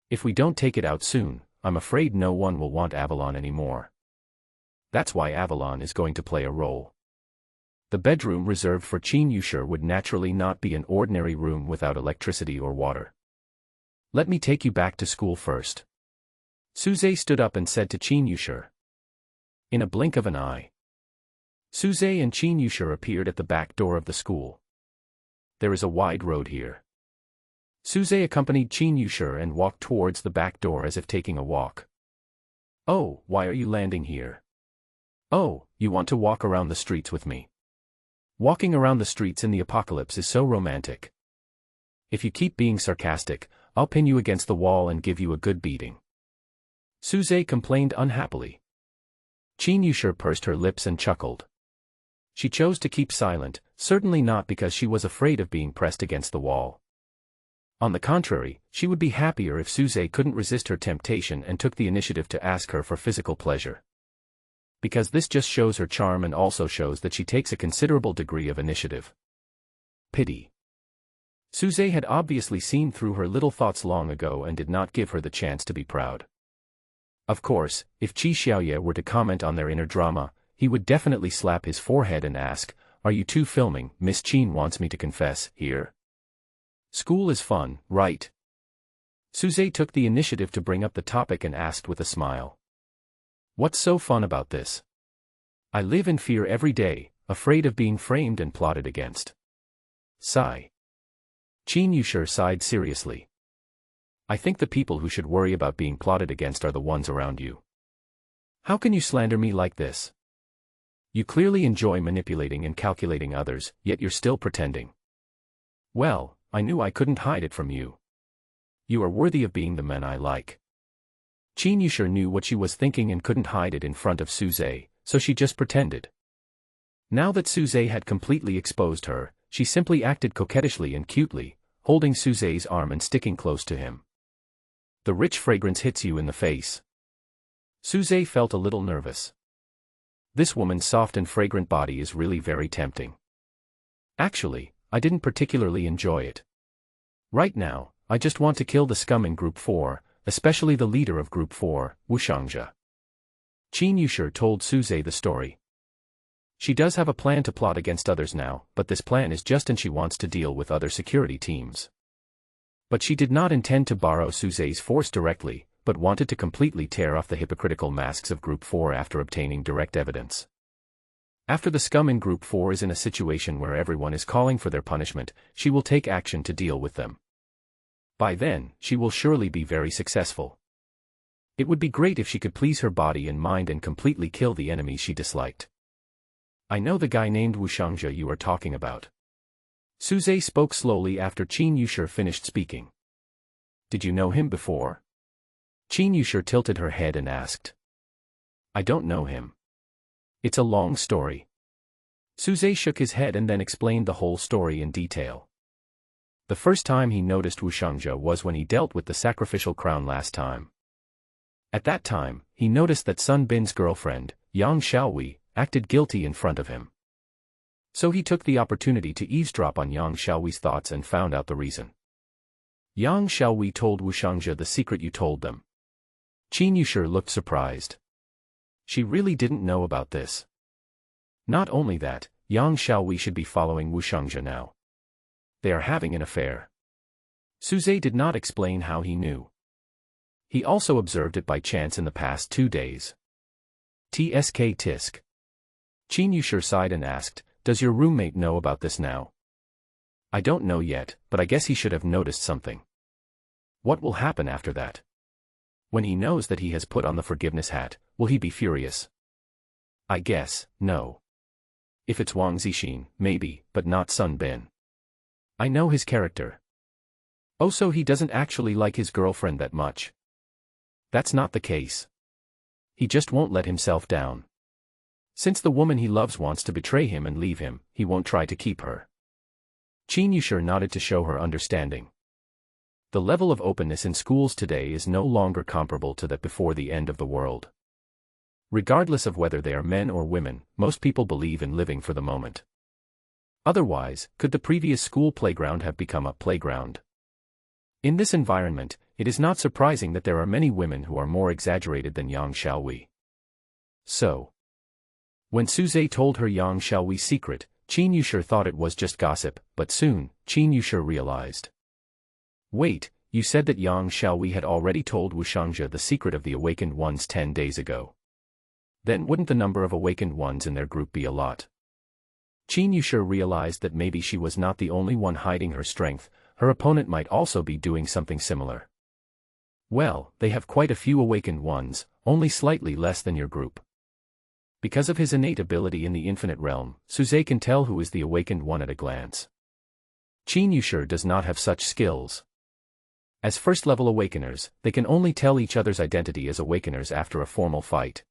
If we don't take it out soon, I'm afraid no one will want Avalon anymore. That's why Avalon is going to play a role. The bedroom reserved for Chen Yushur would naturally not be an ordinary room without electricity or water. Let me take you back to school first. Suze stood up and said to Chen Yushur. In a blink of an eye, Suze and Chen Yushur appeared at the back door of the school. There is a wide road here. Suze accompanied Chen Yushur and walked towards the back door as if taking a walk. Oh, why are you landing here? Oh, you want to walk around the streets with me? Walking around the streets in the apocalypse is so romantic. If you keep being sarcastic, I'll pin you against the wall and give you a good beating. Suze complained unhappily. Chen Yushur pursed her lips and chuckled. She chose to keep silent, certainly not because she was afraid of being pressed against the wall. On the contrary, she would be happier if Suze couldn't resist her temptation and took the initiative to ask her for physical pleasure. Because this just shows her charm and also shows that she takes a considerable degree of initiative. Pity. Suze had obviously seen through her little thoughts long ago and did not give her the chance to be proud. Of course, if Qi Xiaoye were to comment on their inner drama, he would definitely slap his forehead and ask, "Are you two filming? Miss Chen wants me to confess, here. School is fun, right?" Suze took the initiative to bring up the topic and asked with a smile. "What's so fun about this? I live in fear every day, afraid of being framed and plotted against." Sigh. Qin Yushir sighed seriously. "I think the people who should worry about being plotted against are the ones around you. How can you slander me like this? You clearly enjoy manipulating and calculating others, yet you're still pretending. Well, I knew I couldn't hide it from you. You are worthy of being the man I like." Qin Yushir knew what she was thinking and couldn't hide it in front of Suze, so she just pretended. Now that Suze had completely exposed her, she simply acted coquettishly and cutely, holding Suze's arm and sticking close to him. The rich fragrance hits you in the face. Suze felt a little nervous. This woman's soft and fragrant body is really very tempting. Actually, I didn't particularly enjoy it. Right now, I just want to kill the scum in Group 4, especially the leader of Group 4, Wu Shangzhe. Qin Yushir told Suze the story. She does have a plan to plot against others now, but this plan is just and she wants to deal with other security teams. But she did not intend to borrow Suze's force directly, but wanted to completely tear off the hypocritical masks of Group 4 after obtaining direct evidence. After the scum in Group 4 is in a situation where everyone is calling for their punishment, she will take action to deal with them. By then, she will surely be very successful. It would be great if she could please her body and mind and completely kill the enemies she disliked. "I know the guy named Wu Shangzhe you are talking about." Suze spoke slowly after Qin Yushir finished speaking. "Did you know him before?" Qin Yushir tilted her head and asked. "I don't know him. It's a long story." Suze shook his head and then explained the whole story in detail. The first time he noticed Wu Shangzhe was when he dealt with the sacrificial crown last time. At that time, he noticed that Sun Bin's girlfriend, Yang Xiaowei, acted guilty in front of him. So he took the opportunity to eavesdrop on Yang Xiaowei's thoughts and found out the reason. Yang Xiaowei told Wu Shangzhe the secret you told them. Qin Yushir looked surprised. She really didn't know about this. Not only that, Yang Xiaowei should be following Wu Shangzhe now. They are having an affair. Suze did not explain how he knew. He also observed it by chance in the past 2 days. Tsk tisk. Qin Yushir sighed and asked, "Does your roommate know about this now?" "I don't know yet, but I guess he should have noticed something." "What will happen after that? When he knows that he has put on the forgiveness hat, will he be furious?" "I guess, no. If it's Wang Zixin, maybe, but not Sun Bin. I know his character. Oh, so he doesn't actually like his girlfriend that much?" "That's not the case. He just won't let himself down. Since the woman he loves wants to betray him and leave him, he won't try to keep her." Qin Yushir nodded to show her understanding. The level of openness in schools today is no longer comparable to that before the end of the world. Regardless of whether they are men or women, most people believe in living for the moment. Otherwise, could the previous school playground have become a playground? In this environment, it is not surprising that there are many women who are more exaggerated than Yang Xiaowei. So, when Suze told her Yang Xiaowei's secret, Qin Yushir thought it was just gossip, but soon, Qin Yushir realized. Wait, you said that Yang Xiaowei had already told Wu Shangzhe the secret of the awakened ones 10 days ago. Then wouldn't the number of awakened ones in their group be a lot? Qin Yushir realized that maybe she was not the only one hiding her strength, her opponent might also be doing something similar. Well, they have quite a few awakened ones, only slightly less than your group. Because of his innate ability in the infinite realm, Suze can tell who is the awakened one at a glance. Qin Yushir does not have such skills. As first-level awakeners, they can only tell each other's identity as awakeners after a formal fight.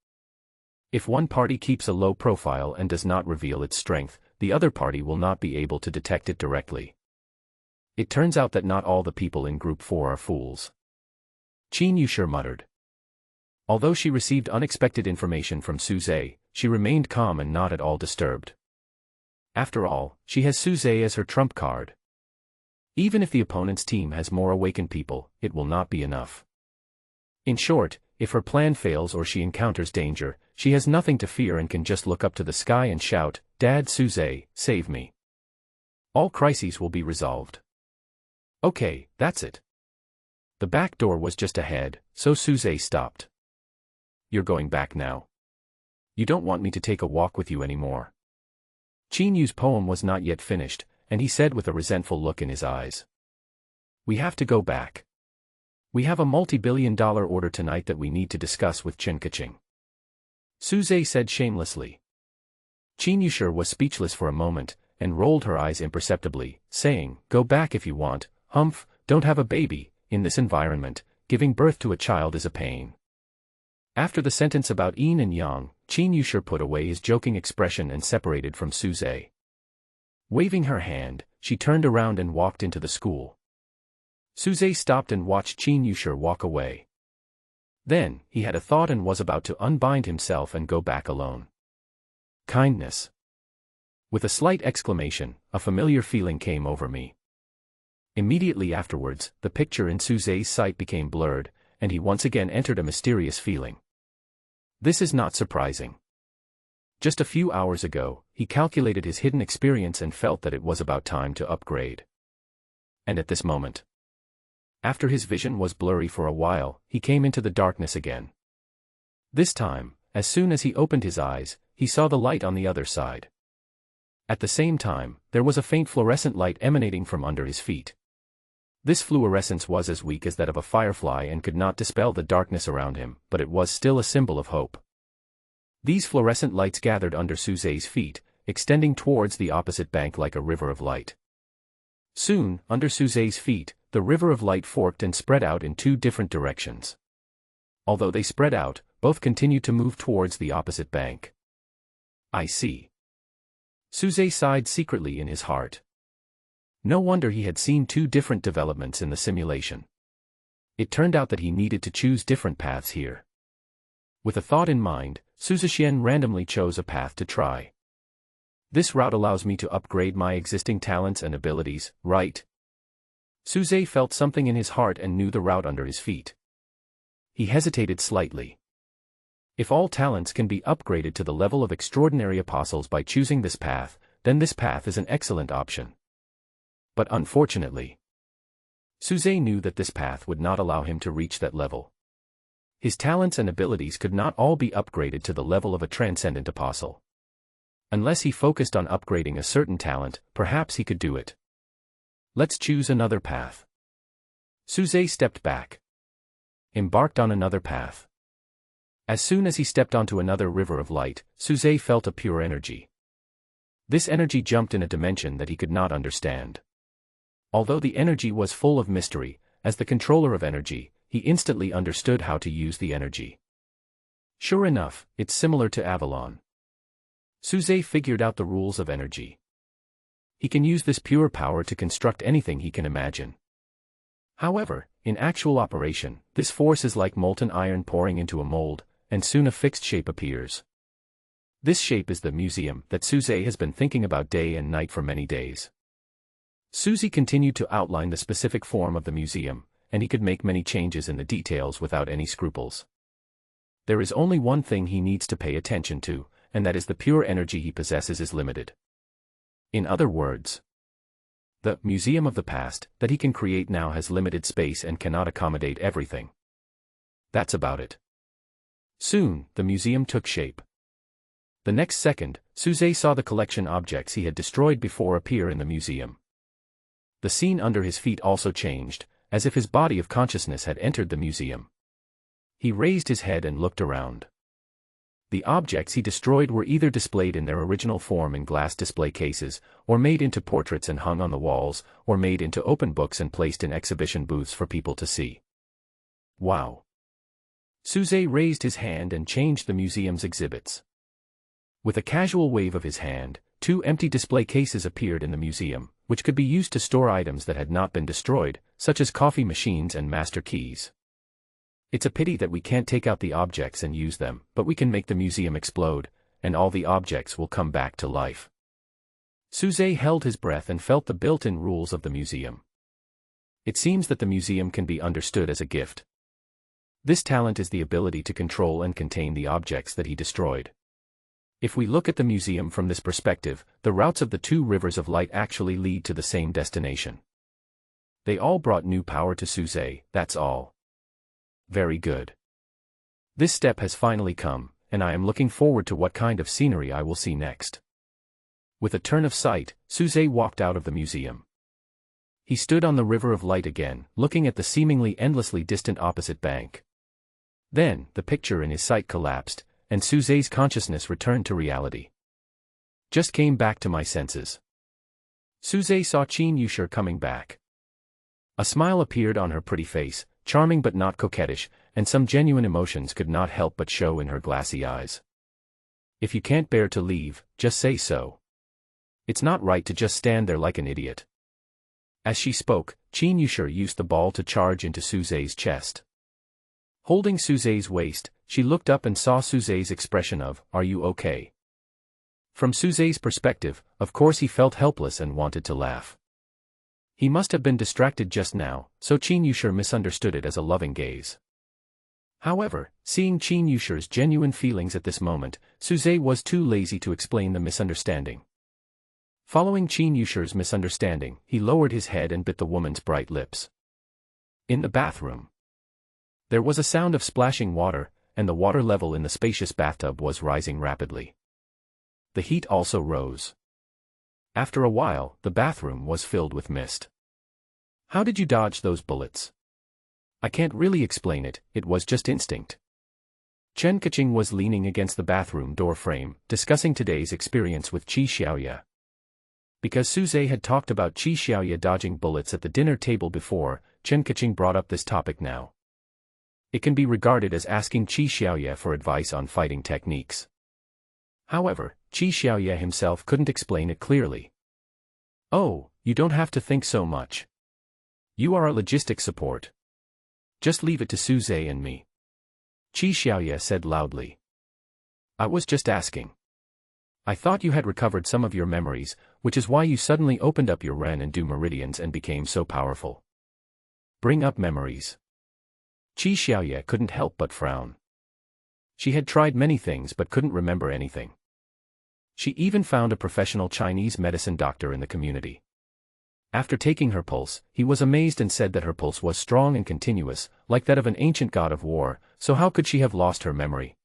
If one party keeps a low profile and does not reveal its strength, the other party will not be able to detect it directly. It turns out that not all the people in Group 4 are fools. Qin Yushir muttered. Although she received unexpected information from Suze, she remained calm and not at all disturbed. After all, she has Suze as her trump card. Even if the opponent's team has more awakened people, it will not be enough. In short, if her plan fails or she encounters danger, she has nothing to fear and can just look up to the sky and shout, "Dad, Suze, save me." All crises will be resolved. Okay, that's it. The back door was just ahead, so Suze stopped. "You're going back now. You don't want me to take a walk with you anymore." Chen Yu's poem was not yet finished, and he said with a resentful look in his eyes. "We have to go back. We have a multi-billion-dollar order tonight that we need to discuss with Chen Kaching," Suze said shamelessly. Chen Yu was speechless for a moment, and rolled her eyes imperceptibly, saying, "Go back if you want, humph, don't have a baby. In this environment, giving birth to a child is a pain." After the sentence about yin and yang, Chen Yu put away his joking expression and separated from Suze. Waving her hand, she turned around and walked into the school. Suze stopped and watched Chen Yu walk away. Then, he had a thought and was about to unbind himself and go back alone. Kindness. With a slight exclamation, a familiar feeling came over me. Immediately afterwards, the picture in Suze's sight became blurred, and he once again entered a mysterious feeling. This is not surprising. Just a few hours ago, he calculated his hidden experience and felt that it was about time to upgrade. And at this moment, after his vision was blurry for a while, he came into the darkness again. This time, as soon as he opened his eyes, he saw the light on the other side. At the same time, there was a faint fluorescent light emanating from under his feet. This fluorescence was as weak as that of a firefly and could not dispel the darkness around him, but it was still a symbol of hope. These fluorescent lights gathered under Suze's feet, extending towards the opposite bank like a river of light. Soon, under Suze's feet, the river of light forked and spread out in two different directions. Although they spread out, both continued to move towards the opposite bank. "I see." Suze sighed secretly in his heart. No wonder he had seen two different developments in the simulation. It turned out that he needed to choose different paths here. With a thought in mind, Suze randomly chose a path to try. "This route allows me to upgrade my existing talents and abilities, right?" Suze felt something in his heart and knew the route under his feet. He hesitated slightly. If all talents can be upgraded to the level of extraordinary apostles by choosing this path, then this path is an excellent option. But unfortunately, Suze knew that this path would not allow him to reach that level. His talents and abilities could not all be upgraded to the level of a transcendent apostle. Unless he focused on upgrading a certain talent, perhaps he could do it. "Let's choose another path." Suze stepped back. Embarked on another path. As soon as he stepped onto another river of light, Suze felt a pure energy. This energy jumped in a dimension that he could not understand. Although the energy was full of mystery, as the controller of energy, he instantly understood how to use the energy. Sure enough, it's similar to Avalon. Suze figured out the rules of energy. He can use this pure power to construct anything he can imagine. However, in actual operation, this force is like molten iron pouring into a mold, and soon a fixed shape appears. This shape is the museum that Suze has been thinking about day and night for many days. Suze continued to outline the specific form of the museum, and he could make many changes in the details without any scruples. There is only one thing he needs to pay attention to, and that is the pure energy he possesses is limited. In other words, the museum of the past that he can create now has limited space and cannot accommodate everything. That's about it. Soon, the museum took shape. The next second, Suze saw the collection objects he had destroyed before appear in the museum. The scene under his feet also changed, as if his body of consciousness had entered the museum. He raised his head and looked around. The objects he destroyed were either displayed in their original form in glass display cases, or made into portraits and hung on the walls, or made into open books and placed in exhibition booths for people to see. Wow! Suze raised his hand and changed the museum's exhibits. With a casual wave of his hand, two empty display cases appeared in the museum, which could be used to store items that had not been destroyed, such as coffee machines and master keys. It's a pity that we can't take out the objects and use them, but we can make the museum explode, and all the objects will come back to life. Suze held his breath and felt the built-in rules of the museum. It seems that the museum can be understood as a gift. This talent is the ability to control and contain the objects that he destroyed. If we look at the museum from this perspective, the routes of the two rivers of light actually lead to the same destination. They all brought new power to Suze, that's all. Very good. This step has finally come, and I am looking forward to what kind of scenery I will see next. With a turn of sight, Suze walked out of the museum. He stood on the river of light again, looking at the seemingly endlessly distant opposite bank. Then, the picture in his sight collapsed, and Suze's consciousness returned to reality. Just came back to my senses. Suze saw Chen Yushir coming back. A smile appeared on her pretty face, charming but not coquettish, and some genuine emotions could not help but show in her glassy eyes. If you can't bear to leave, just say so. It's not right to just stand there like an idiot. As she spoke, Chen Yushir used the ball to charge into Suze's chest. Holding Suze's waist, she looked up and saw Suze's expression of, "Are you okay?" From Suze's perspective, of course he felt helpless and wanted to laugh. He must have been distracted just now, so Chen Yushir misunderstood it as a loving gaze. However, seeing Chen Yushir's genuine feelings at this moment, Suze was too lazy to explain the misunderstanding. Following Chen Yushir's misunderstanding, he lowered his head and bit the woman's bright lips. In the bathroom, there was a sound of splashing water, and the water level in the spacious bathtub was rising rapidly. The heat also rose. After a while, the bathroom was filled with mist. How did you dodge those bullets? I can't really explain it, it was just instinct. Chen Kaching was leaning against the bathroom door frame, discussing today's experience with Qi Xiaoye. Because Suze had talked about Qi Xiaoye dodging bullets at the dinner table before, Chen Kaching brought up this topic now. It can be regarded as asking Qi Xiaoye for advice on fighting techniques. However, Qi Xiaoye himself couldn't explain it clearly. Oh, you don't have to think so much. You are our logistic support. Just leave it to Suze and me. Qi Xiaoye said loudly. I was just asking. I thought you had recovered some of your memories, which is why you suddenly opened up your Ren and Du meridians and became so powerful. Bring up memories. Qi Xiaoye couldn't help but frown. She had tried many things but couldn't remember anything. She even found a professional Chinese medicine doctor in the community. After taking her pulse, he was amazed and said that her pulse was strong and continuous, like that of an ancient god of war, so how could she have lost her memory?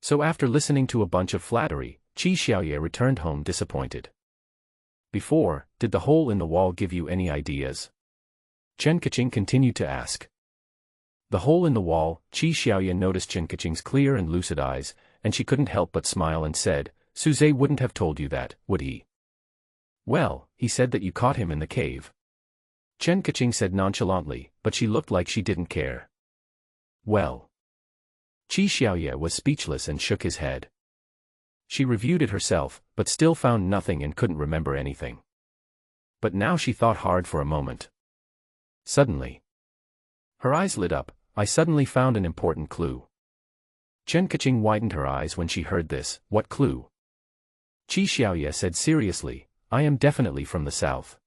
So after listening to a bunch of flattery, Qi Xiaoye returned home disappointed. Before, did the hole in the wall give you any ideas? Chen Kaching continued to ask. The hole in the wall, Qi Xiaoye noticed Chen Kaching's clear and lucid eyes, and she couldn't help but smile and said, Suze wouldn't have told you that, would he? Well, he said that you caught him in the cave. Chen Kaching said nonchalantly, but she looked like she didn't care. Well. Qi Xiaoye was speechless and shook his head. She reviewed it herself, but still found nothing and couldn't remember anything. But now she thought hard for a moment. Suddenly, her eyes lit up. I suddenly found an important clue. Chen Kaching widened her eyes when she heard this. What clue? Qi Xiaoye said seriously, I am definitely from the south.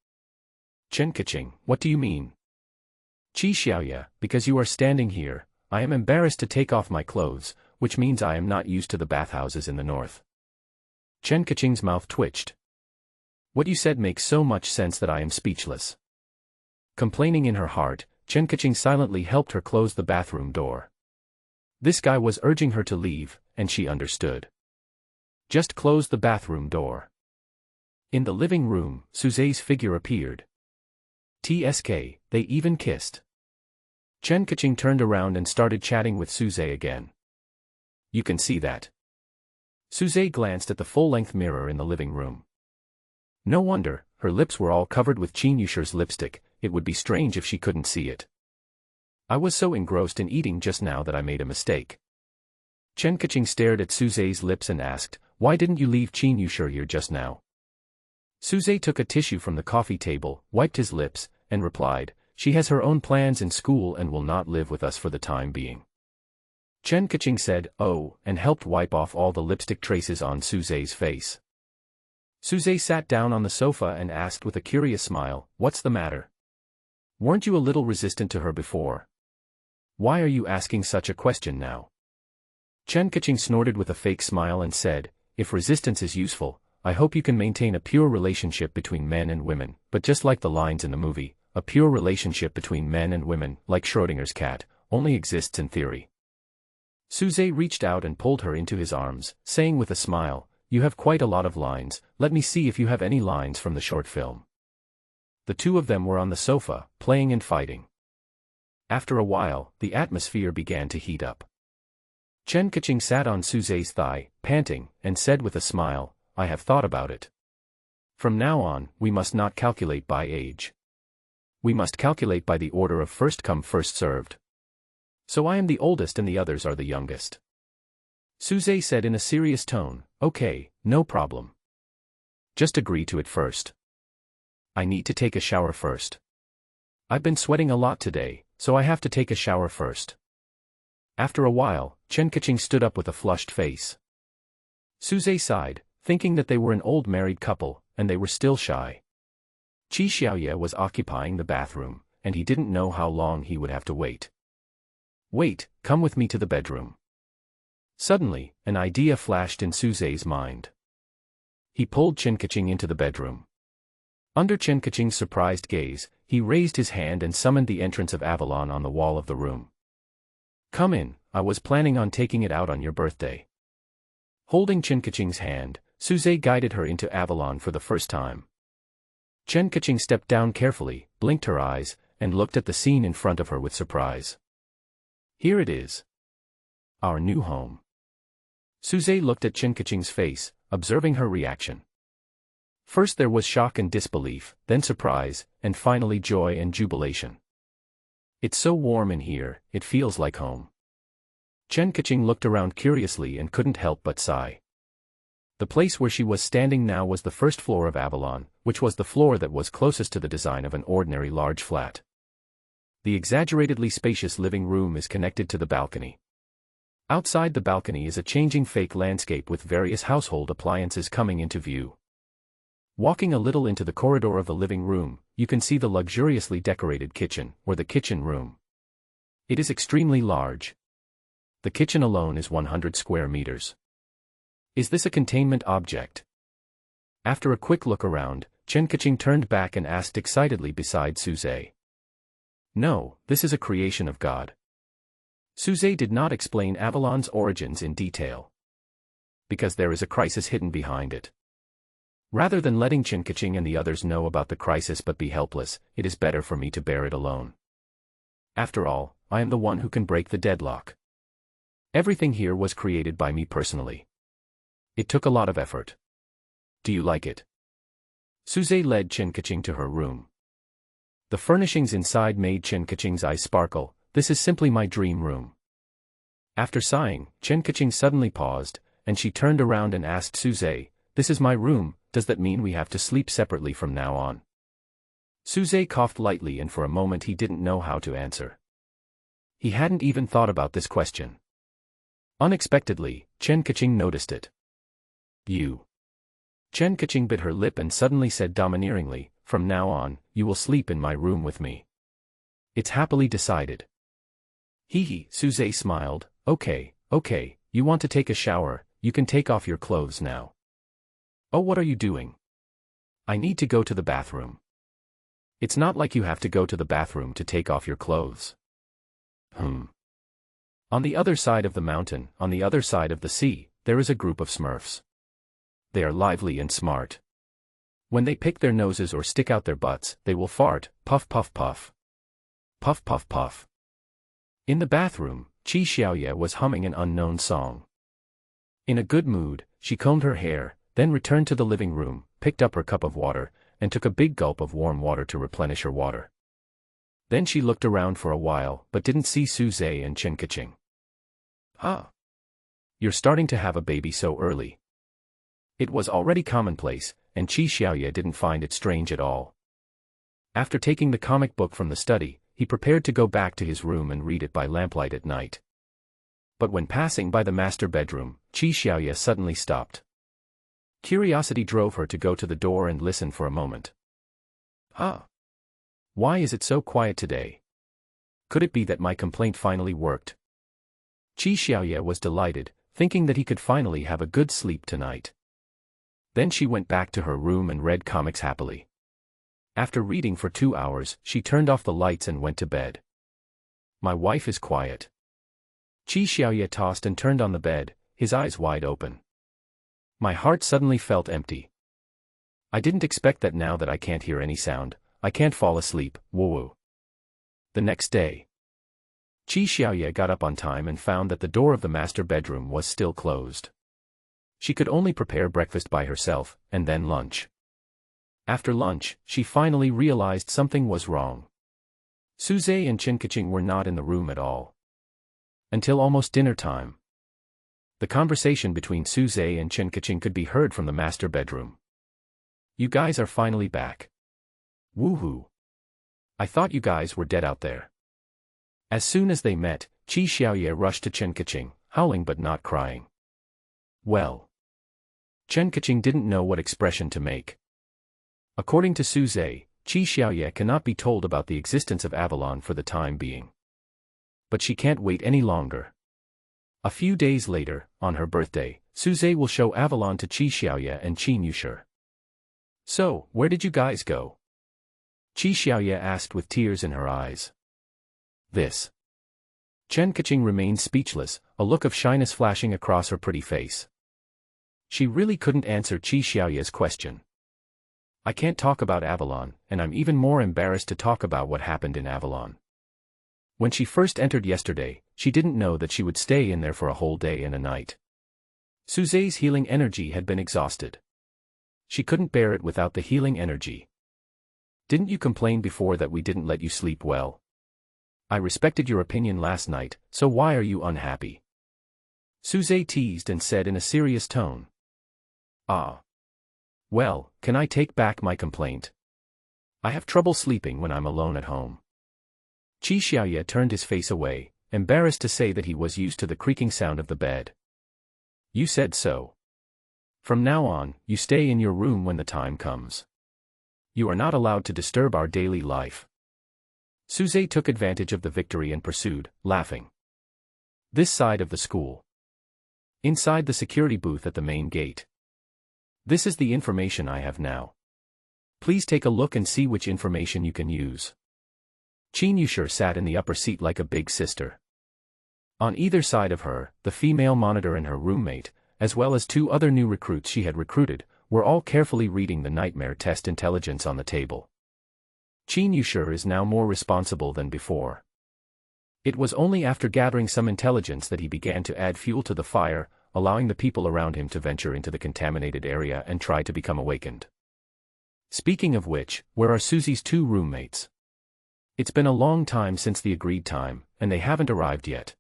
Chen Kaching, what do you mean? Qi Xiaoye, because you are standing here, I am embarrassed to take off my clothes, which means I am not used to the bathhouses in the north. Chen Kaching's mouth twitched. What you said makes so much sense that I am speechless. Complaining in her heart, Chen Kaching silently helped her close the bathroom door. This guy was urging her to leave, and she understood. Just close the bathroom door. In the living room, Suze's figure appeared. TSK, they even kissed. Chen Kaching turned around and started chatting with Suze again. You can see that. Suze glanced at the full-length mirror in the living room. No wonder, her lips were all covered with Chen Yushir's lipstick, it would be strange if she couldn't see it. I was so engrossed in eating just now that I made a mistake. Chen Kaching stared at Suze's lips and asked, why didn't you leave Chen Yushir here just now? Suze took a tissue from the coffee table, wiped his lips, and replied, she has her own plans in school and will not live with us for the time being. Chen Kaching said, oh, and helped wipe off all the lipstick traces on Suze's face. Suze sat down on the sofa and asked with a curious smile, what's the matter? Weren't you a little resistant to her before? Why are you asking such a question now? Chen Kaching snorted with a fake smile and said, if resistance is useful, I hope you can maintain a pure relationship between men and women, but just like the lines in the movie, a pure relationship between men and women, like Schrödinger's cat, only exists in theory. Suze reached out and pulled her into his arms, saying with a smile, you have quite a lot of lines, let me see if you have any lines from the short film. The two of them were on the sofa, playing and fighting. After a while, the atmosphere began to heat up. Chen Kaching sat on Suze's thigh, panting, and said with a smile, I have thought about it. From now on, we must not calculate by age. We must calculate by the order of first come first served. So I am the oldest and the others are the youngest. Suze said in a serious tone, okay, no problem. Just agree to it first. I need to take a shower first. I've been sweating a lot today, so I have to take a shower first. After a while, Chen Kaching stood up with a flushed face. Suze sighed, thinking that they were an old married couple, and they were still shy. Qi Xiaoye was occupying the bathroom, and he didn't know how long he would have to wait. Wait, come with me to the bedroom. Suddenly, an idea flashed in Suze's mind. He pulled Chen Kaching into the bedroom. Under Chen Kaching's surprised gaze, he raised his hand and summoned the entrance of Avalon on the wall of the room. Come in, I was planning on taking it out on your birthday. Holding Chen Kaching's hand, Suze guided her into Avalon for the first time. Chen Kaching stepped down carefully, blinked her eyes, and looked at the scene in front of her with surprise. Here it is. Our new home. Suze looked at Chen Kaching's face, observing her reaction. First there was shock and disbelief, then surprise, and finally joy and jubilation. It's so warm in here, it feels like home. Chen Kaching looked around curiously and couldn't help but sigh. The place where she was standing now was the first floor of Avalon, which was the floor that was closest to the design of an ordinary large flat. The exaggeratedly spacious living room is connected to the balcony. Outside the balcony is a changing fake landscape with various household appliances coming into view. Walking a little into the corridor of the living room, you can see the luxuriously decorated kitchen, or the kitchen room. It is extremely large. The kitchen alone is 100 square meters. Is this a containment object? After a quick look around, Chen Kaching turned back and asked excitedly beside Suze. No, this is a creation of God. Suze did not explain Avalon's origins in detail. Because there is a crisis hidden behind it. Rather than letting Chen Kaching and the others know about the crisis but be helpless, it is better for me to bear it alone. After all, I am the one who can break the deadlock. Everything here was created by me personally. It took a lot of effort. Do you like it? Suze led Chen Kaching to her room. The furnishings inside made Chen Kaching's eyes sparkle. This is simply my dream room. After sighing, Chen Kaching suddenly paused, and she turned around and asked Suze, this is my room, does that mean we have to sleep separately from now on? Suze coughed lightly and for a moment he didn't know how to answer. He hadn't even thought about this question. Unexpectedly, Chen Kaching noticed it. You. Chen Kaching bit her lip and suddenly said domineeringly, from now on, you will sleep in my room with me. It's happily decided. Hee, Suze smiled, okay, you want to take a shower, you can take off your clothes now. Oh, what are you doing? I need to go to the bathroom. It's not like you have to go to the bathroom to take off your clothes. On the other side of the mountain, on the other side of the sea, there is a group of Smurfs. They are lively and smart. When they pick their noses or stick out their butts, they will fart, puff puff puff. Puff puff puff. In the bathroom, Qi Xiaoye was humming an unknown song. In a good mood, she combed her hair, then returned to the living room, picked up her cup of water, and took a big gulp of warm water to replenish her water. Then she looked around for a while but didn't see Suze and Chen Kaching. You're starting to have a baby so early. It was already commonplace, and Qi Xiaoye didn't find it strange at all. After taking the comic book from the study, he prepared to go back to his room and read it by lamplight at night. But when passing by the master bedroom, Qi Xiaoye suddenly stopped. Curiosity drove her to go to the door and listen for a moment. Why is it so quiet today? Could it be that my complaint finally worked? Qi Xiaoye was delighted, thinking that he could finally have a good sleep tonight. Then she went back to her room and read comics happily. After reading for 2 hours, she turned off the lights and went to bed. My wife is quiet. Qi Xiaoye tossed and turned on the bed, his eyes wide open. My heart suddenly felt empty. I didn't expect that. Now that I can't hear any sound, I can't fall asleep. Woo-woo. The next day, Qi Xiaoye got up on time and found that the door of the master bedroom was still closed. She could only prepare breakfast by herself, and then lunch. After lunch, she finally realized something was wrong. Suze and Chen Kaching were not in the room at all. Until almost dinner time. The conversation between Suze and Chen Kaching could be heard from the master bedroom. You guys are finally back. Woohoo. I thought you guys were dead out there. As soon as they met, Qi Xiaoye rushed to Chen Kaching, howling but not crying. Well. Chen Kaching didn't know what expression to make. According to Suze, Qi Xiaoye cannot be told about the existence of Avalon for the time being. But she can't wait any longer. A few days later, on her birthday, Suze will show Avalon to Qi Xiaoye and Qin Yushi. So, where did you guys go? Qi Xiaoye asked with tears in her eyes. This. Chen Kaching remained speechless, a look of shyness flashing across her pretty face. She really couldn't answer Qi Xiaoye's question. I can't talk about Avalon, and I'm even more embarrassed to talk about what happened in Avalon. When she first entered yesterday, she didn't know that she would stay in there for a whole day and a night. Suze's healing energy had been exhausted. She couldn't bear it without the healing energy. Didn't you complain before that we didn't let you sleep well? I respected your opinion last night, so why are you unhappy? Suze teased and said in a serious tone. Ah. Well, can I take back my complaint? I have trouble sleeping when I'm alone at home. Qi Xiaoye turned his face away, embarrassed to say that he was used to the creaking sound of the bed. You said so. From now on, you stay in your room when the time comes. You are not allowed to disturb our daily life. Suze took advantage of the victory and pursued, laughing. This side of the school. Inside the security booth at the main gate. This is the information I have now. Please take a look and see which information you can use. Qin Yushi sat in the upper seat like a big sister. On either side of her, the female monitor and her roommate, as well as 2 other new recruits she had recruited, were all carefully reading the nightmare test intelligence on the table. Qin Yushi is now more responsible than before. It was only after gathering some intelligence that he began to add fuel to the fire, allowing the people around him to venture into the contaminated area and try to become awakened. Speaking of which, where are Susie's 2 roommates? It's been a long time since the agreed time, and they haven't arrived yet.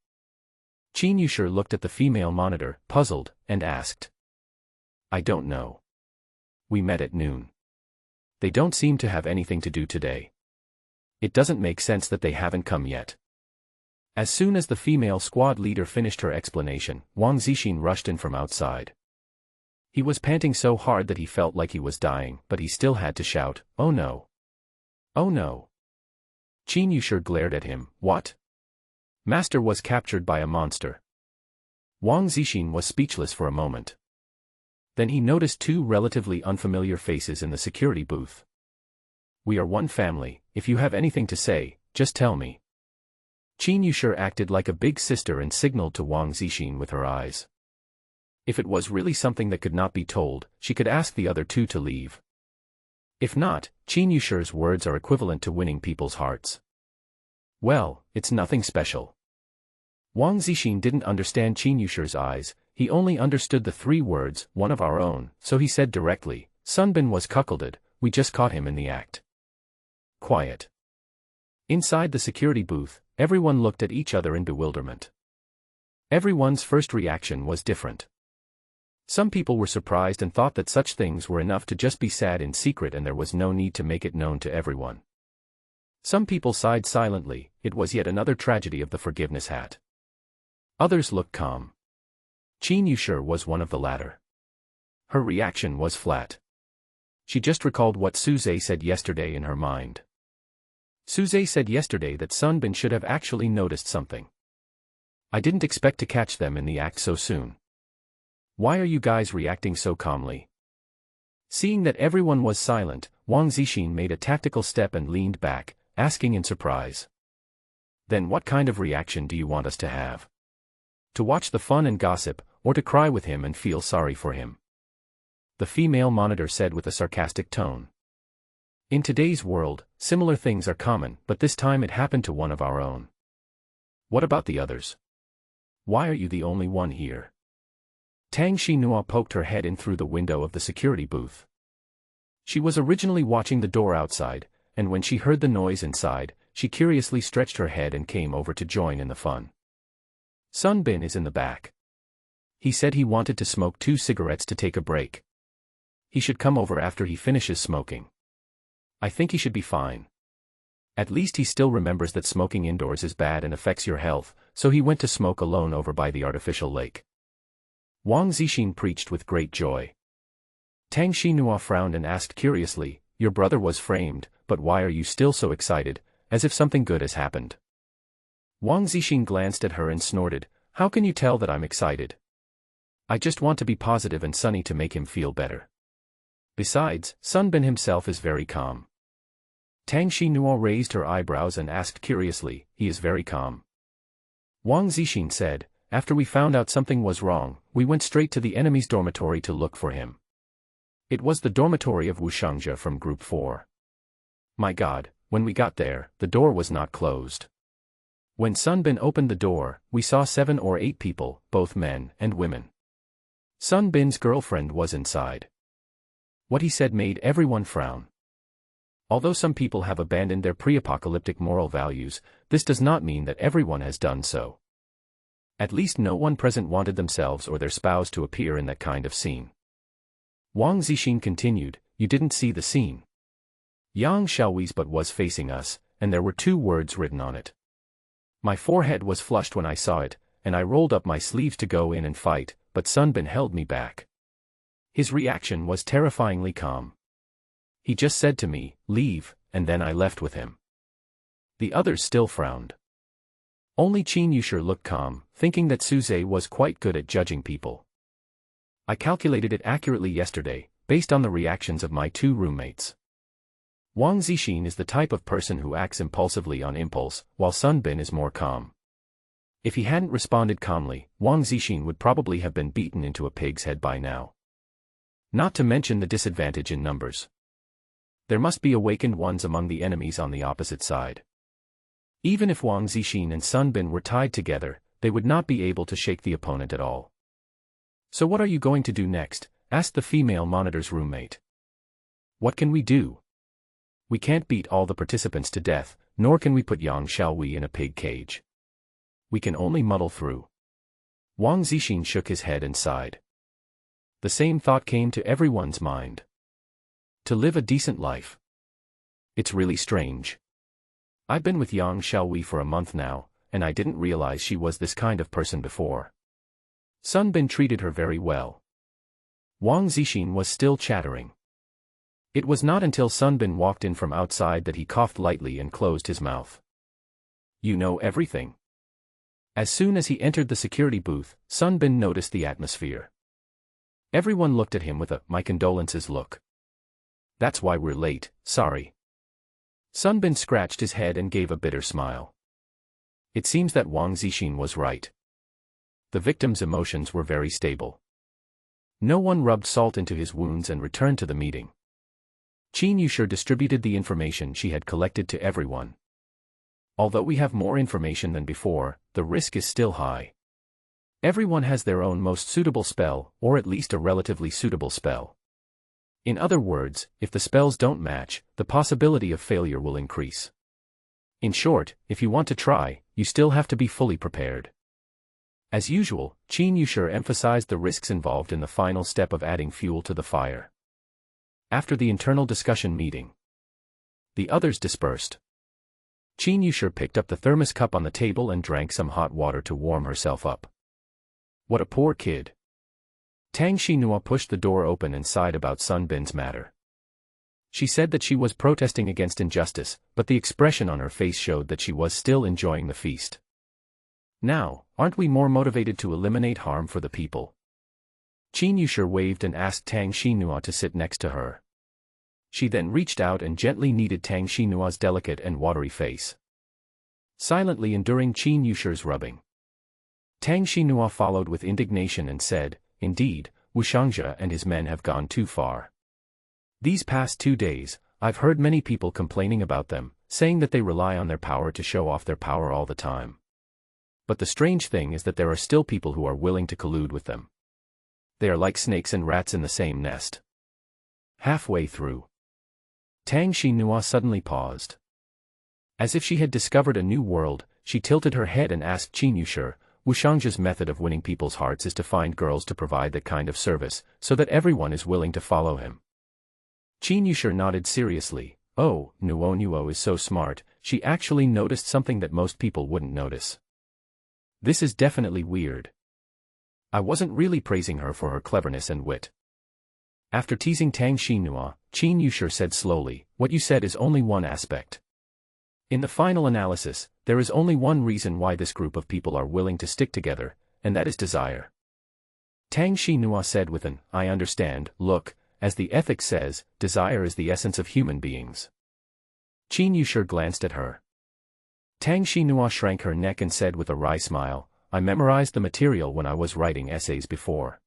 Qin Yushi looked at the female monitor, puzzled, and asked. I don't know. We met at noon. They don't seem to have anything to do today. It doesn't make sense that they haven't come yet. As soon as the female squad leader finished her explanation, Wang Zixin rushed in from outside. He was panting so hard that he felt like he was dying, but he still had to shout, "Oh no! Oh no!" Qin Yushi glared at him. What? Master was captured by a monster. Wang Zixin was speechless for a moment. Then he noticed 2 relatively unfamiliar faces in the security booth. We are one family, if you have anything to say, just tell me. Qin Yushi acted like a big sister and signaled to Wang Zixin with her eyes. If it was really something that could not be told, she could ask the other 2 to leave. If not, Qin Yushi's words are equivalent to winning people's hearts. Well, it's nothing special. Wang Zixin didn't understand Qin Yushi's eyes, he only understood the 3 words, one of our own, so he said directly, Sunbin was cuckolded, we just caught him in the act. Quiet. Inside the security booth, everyone looked at each other in bewilderment. Everyone's first reaction was different. Some people were surprised and thought that such things were enough to just be said in secret and there was no need to make it known to everyone. Some people sighed silently, it was yet another tragedy of the forgiveness hat. Others looked calm. Qin Yushi was one of the latter. Her reaction was flat. She just recalled what Suze said yesterday in her mind. Suze said yesterday that Sunbin should have actually noticed something. I didn't expect to catch them in the act so soon. Why are you guys reacting so calmly? Seeing that everyone was silent, Wang Zixin made a tactical step and leaned back, asking in surprise. Then what kind of reaction do you want us to have? To watch the fun and gossip, or to cry with him and feel sorry for him? The female monitor said with a sarcastic tone. In today's world, similar things are common, but this time it happened to one of our own. What about the others? Why are you the only one here? Tang Xinhua poked her head in through the window of the security booth. She was originally watching the door outside, and when she heard the noise inside, she curiously stretched her head and came over to join in the fun. Sunbin is in the back. He said he wanted to smoke 2 cigarettes to take a break. He should come over after he finishes smoking. I think he should be fine. At least he still remembers that smoking indoors is bad and affects your health, so he went to smoke alone over by the artificial lake. Wang Zixin preached with great joy. Tang Xinhua frowned and asked curiously, your brother was framed, but why are you still so excited, as if something good has happened? Wang Zixin glanced at her and snorted, how can you tell that I'm excited? I just want to be positive and sunny to make him feel better. Besides, Sunbin himself is very calm. Tang Xinhua raised her eyebrows and asked curiously, he is very calm. Wang Zixin said, after we found out something was wrong, we went straight to the enemy's dormitory to look for him. It was the dormitory of Wu Shangzhe from Group 4. My God, when we got there, the door was not closed. When Sunbin opened the door, we saw 7 or 8 people, both men and women. Sunbin's girlfriend was inside. What he said made everyone frown. Although some people have abandoned their pre-apocalyptic moral values, this does not mean that everyone has done so. At least no one present wanted themselves or their spouse to appear in that kind of scene. Wang Zixin continued, you didn't see the scene. Yang Xiaoyi's butt was facing us, and there were 2 words written on it. My forehead was flushed when I saw it, and I rolled up my sleeves to go in and fight, but Sunbin held me back. His reaction was terrifyingly calm. He just said to me, leave, and then I left with him. The others still frowned. Only Chen Yushir looked calm, thinking that Suze was quite good at judging people. I calculated it accurately yesterday, based on the reactions of my 2 roommates. Wang Zixin is the type of person who acts impulsively on impulse, while Sunbin is more calm. If he hadn't responded calmly, Wang Zixin would probably have been beaten into a pig's head by now. Not to mention the disadvantage in numbers. There must be awakened ones among the enemies on the opposite side. Even if Wang Zixin and Sunbin were tied together, they would not be able to shake the opponent at all. So what are you going to do next? Asked the female monitor's roommate. What can we do? We can't beat all the participants to death, nor can we put Yang Xiaoyi in a pig cage. We can only muddle through. Wang Zixin shook his head and sighed. The same thought came to everyone's mind. To live a decent life. It's really strange. I've been with Yang Xiaoyi for a month now, and I didn't realize she was this kind of person before. Sunbin treated her very well. Wang Zixin was still chattering. It was not until Sunbin walked in from outside that he coughed lightly and closed his mouth. You know everything. As soon as he entered the security booth, Sunbin noticed the atmosphere. Everyone looked at him with a "my condolences" look. That's why we're late, sorry. Sunbin scratched his head and gave a bitter smile. It seems that Wang Zixin was right. The victim's emotions were very stable. No one rubbed salt into his wounds and returned to the meeting. Chen Yushir distributed the information she had collected to everyone. Although we have more information than before, the risk is still high. Everyone has their own most suitable spell, or at least a relatively suitable spell. In other words, if the spells don't match, the possibility of failure will increase. In short, if you want to try, you still have to be fully prepared. As usual, Chen Yushir emphasized the risks involved in the final step of adding fuel to the fire. After the internal discussion meeting, the others dispersed. Chen Yushir picked up the thermos cup on the table and drank some hot water to warm herself up. What a poor kid. Tang Xinhua pushed the door open and sighed about Sunbin's matter. She said that she was protesting against injustice, but the expression on her face showed that she was still enjoying the feast. Now, aren't we more motivated to eliminate harm for the people? Chen Yushir waved and asked Tang Xinhua to sit next to her. She then reached out and gently kneaded Tang Xinhua's delicate and watery face, silently enduring Chen Yushir's rubbing. Tang Xinhua followed with indignation and said, "Indeed, Wu Shangzhe and his men have gone too far. These past 2 days, I've heard many people complaining about them, saying that they rely on their power to show off their power all the time. But the strange thing is that there are still people who are willing to collude with them. They are like snakes and rats in the same nest." Halfway through, Tang Xinhua suddenly paused. As if she had discovered a new world, she tilted her head and asked Chen Yushir, "Wu Shangzhe's method of winning people's hearts is to find girls to provide that kind of service, so that everyone is willing to follow him." Chen Yushir nodded seriously. "Oh, Nuo is so smart, she actually noticed something that most people wouldn't notice. This is definitely weird. I wasn't really praising her for her cleverness and wit." After teasing Tang Xinhua, Chen Yushir said slowly, "What you said is only one aspect. In the final analysis, there is only one reason why this group of people are willing to stick together, and that is desire." Tang Xinhua said with an, "I understand, look, as the ethics says, desire is the essence of human beings." Chen Yushir glanced at her. Tang Xinhua shrank her neck and said with a wry smile, "I memorized the material when I was writing essays before."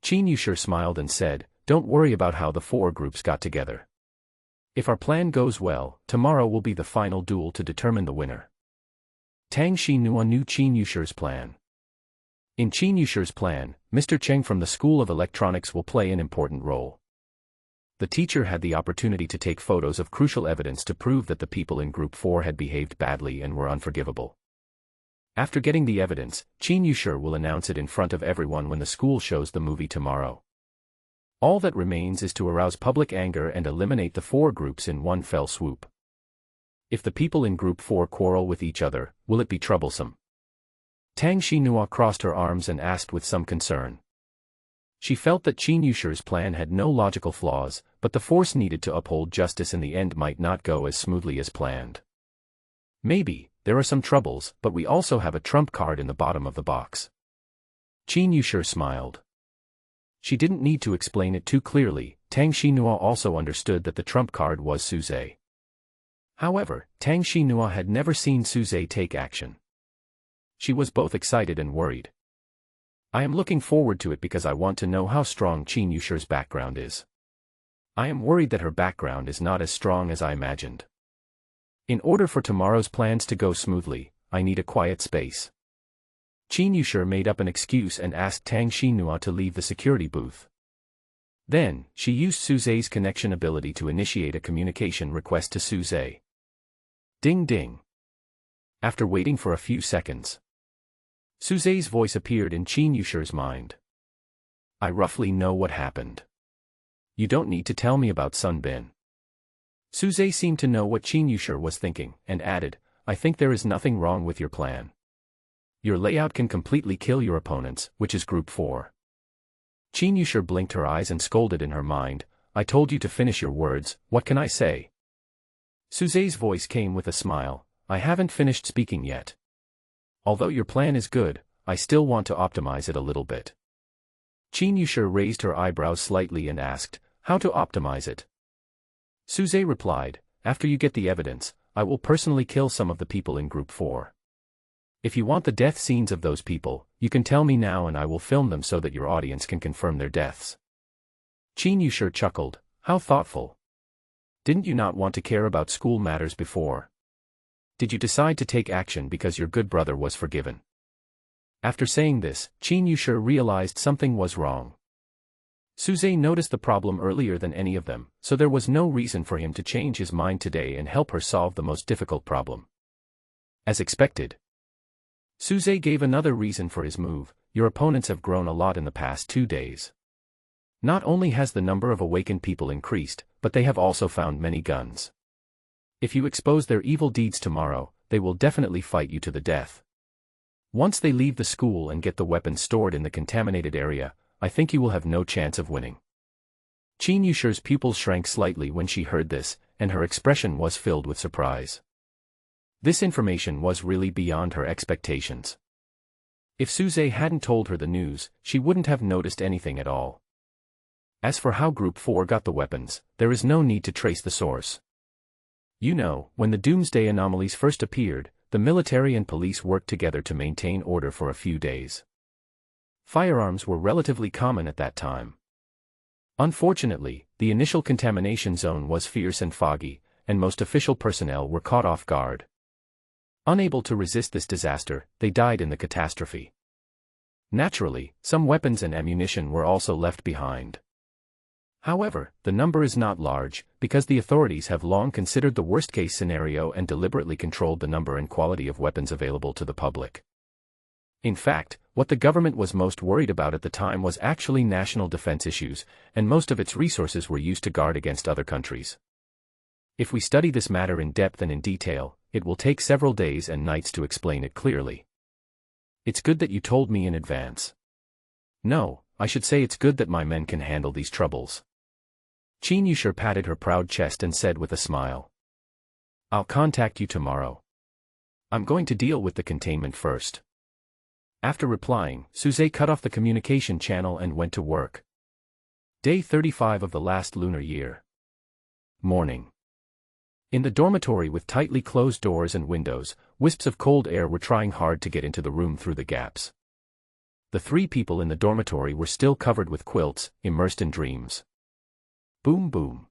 Chen Yushir smiled and said, "Don't worry about how the 4 groups got together. If our plan goes well, tomorrow will be the final duel to determine the winner." Tang Xinhua knew Chen Yushir's plan. In Chen Yushir's plan, Mr. Chen from the School of Electronics will play an important role. The teacher had the opportunity to take photos of crucial evidence to prove that the people in Group 4 had behaved badly and were unforgivable. After getting the evidence, Chen Yushir will announce it in front of everyone when the school shows the movie tomorrow. All that remains is to arouse public anger and eliminate the 4 groups in one fell swoop. If the people in Group 4 quarrel with each other, will it be troublesome? Tang Xinhua crossed her arms and asked with some concern. She felt that Chen Yushir's plan had no logical flaws, but the force needed to uphold justice in the end might not go as smoothly as planned. "Maybe, there are some troubles, but we also have a trump card in the bottom of the box." Chen Yushir smiled. She didn't need to explain it too clearly. Tang Xinhua also understood that the trump card was Suze. However, Tang Xinhua had never seen Suze take action. She was both excited and worried. "I am looking forward to it because I want to know how strong Chen Yushir's background is. I am worried that her background is not as strong as I imagined. In order for tomorrow's plans to go smoothly, I need a quiet space." Chen Yushir made up an excuse and asked Tang Xinhua to leave the security booth. Then, she used Suze's connection ability to initiate a communication request to Suze. Ding ding. After waiting for a few seconds, Suze's voice appeared in Chen Yushir's mind. "I roughly know what happened. You don't need to tell me about Sun Bin." Suze seemed to know what Chen Yushir was thinking, and added, "I think there is nothing wrong with your plan. Your layout can completely kill your opponents, which is Group 4. Chen Yushir blinked her eyes and scolded in her mind, "I told you to finish your words, what can I say?" Suze's voice came with a smile, "I haven't finished speaking yet. Although your plan is good, I still want to optimize it a little bit." Chen Yushir raised her eyebrows slightly and asked, "How to optimize it?" Suze replied, "After you get the evidence, I will personally kill some of the people in Group 4. If you want the death scenes of those people, you can tell me now and I will film them so that your audience can confirm their deaths." Chen Yushir chuckled, "How thoughtful. Didn't you not want to care about school matters before? Did you decide to take action because your good brother was forgiven?" After saying this, Chen Yushir realized something was wrong. Suze noticed the problem earlier than any of them, so there was no reason for him to change his mind today and help her solve the most difficult problem. As expected, Suze gave another reason for his move: "Your opponents have grown a lot in the past 2 days. Not only has the number of awakened people increased, but they have also found many guns. If you expose their evil deeds tomorrow, they will definitely fight you to the death. Once they leave the school and get the weapons stored in the contaminated area, I think you will have no chance of winning." Qin Yusher's pupils shrank slightly when she heard this, and her expression was filled with surprise. This information was really beyond her expectations. If Suze hadn't told her the news, she wouldn't have noticed anything at all. As for how Group 4 got the weapons, there is no need to trace the source. You know, when the doomsday anomalies first appeared, the military and police worked together to maintain order for a few days. Firearms were relatively common at that time. Unfortunately, the initial contamination zone was fierce and foggy, and most official personnel were caught off guard. Unable to resist this disaster, they died in the catastrophe. Naturally, some weapons and ammunition were also left behind. However, the number is not large, because the authorities have long considered the worst-case scenario and deliberately controlled the number and quality of weapons available to the public. In fact, what the government was most worried about at the time was actually national defense issues, and most of its resources were used to guard against other countries. If we study this matter in depth and in detail, it will take several days and nights to explain it clearly. It's good that you told me in advance. No, I should say it's good that my men can handle these troubles. Qin Yusher patted her proud chest and said with a smile. I'll contact you tomorrow. I'm going to deal with the containment first. After replying, Suze cut off the communication channel and went to work. Day 35 of the last lunar year. Morning. In the dormitory with tightly closed doors and windows, wisps of cold air were trying hard to get into the room through the gaps. The 3 people in the dormitory were still covered with quilts, immersed in dreams. Boom boom.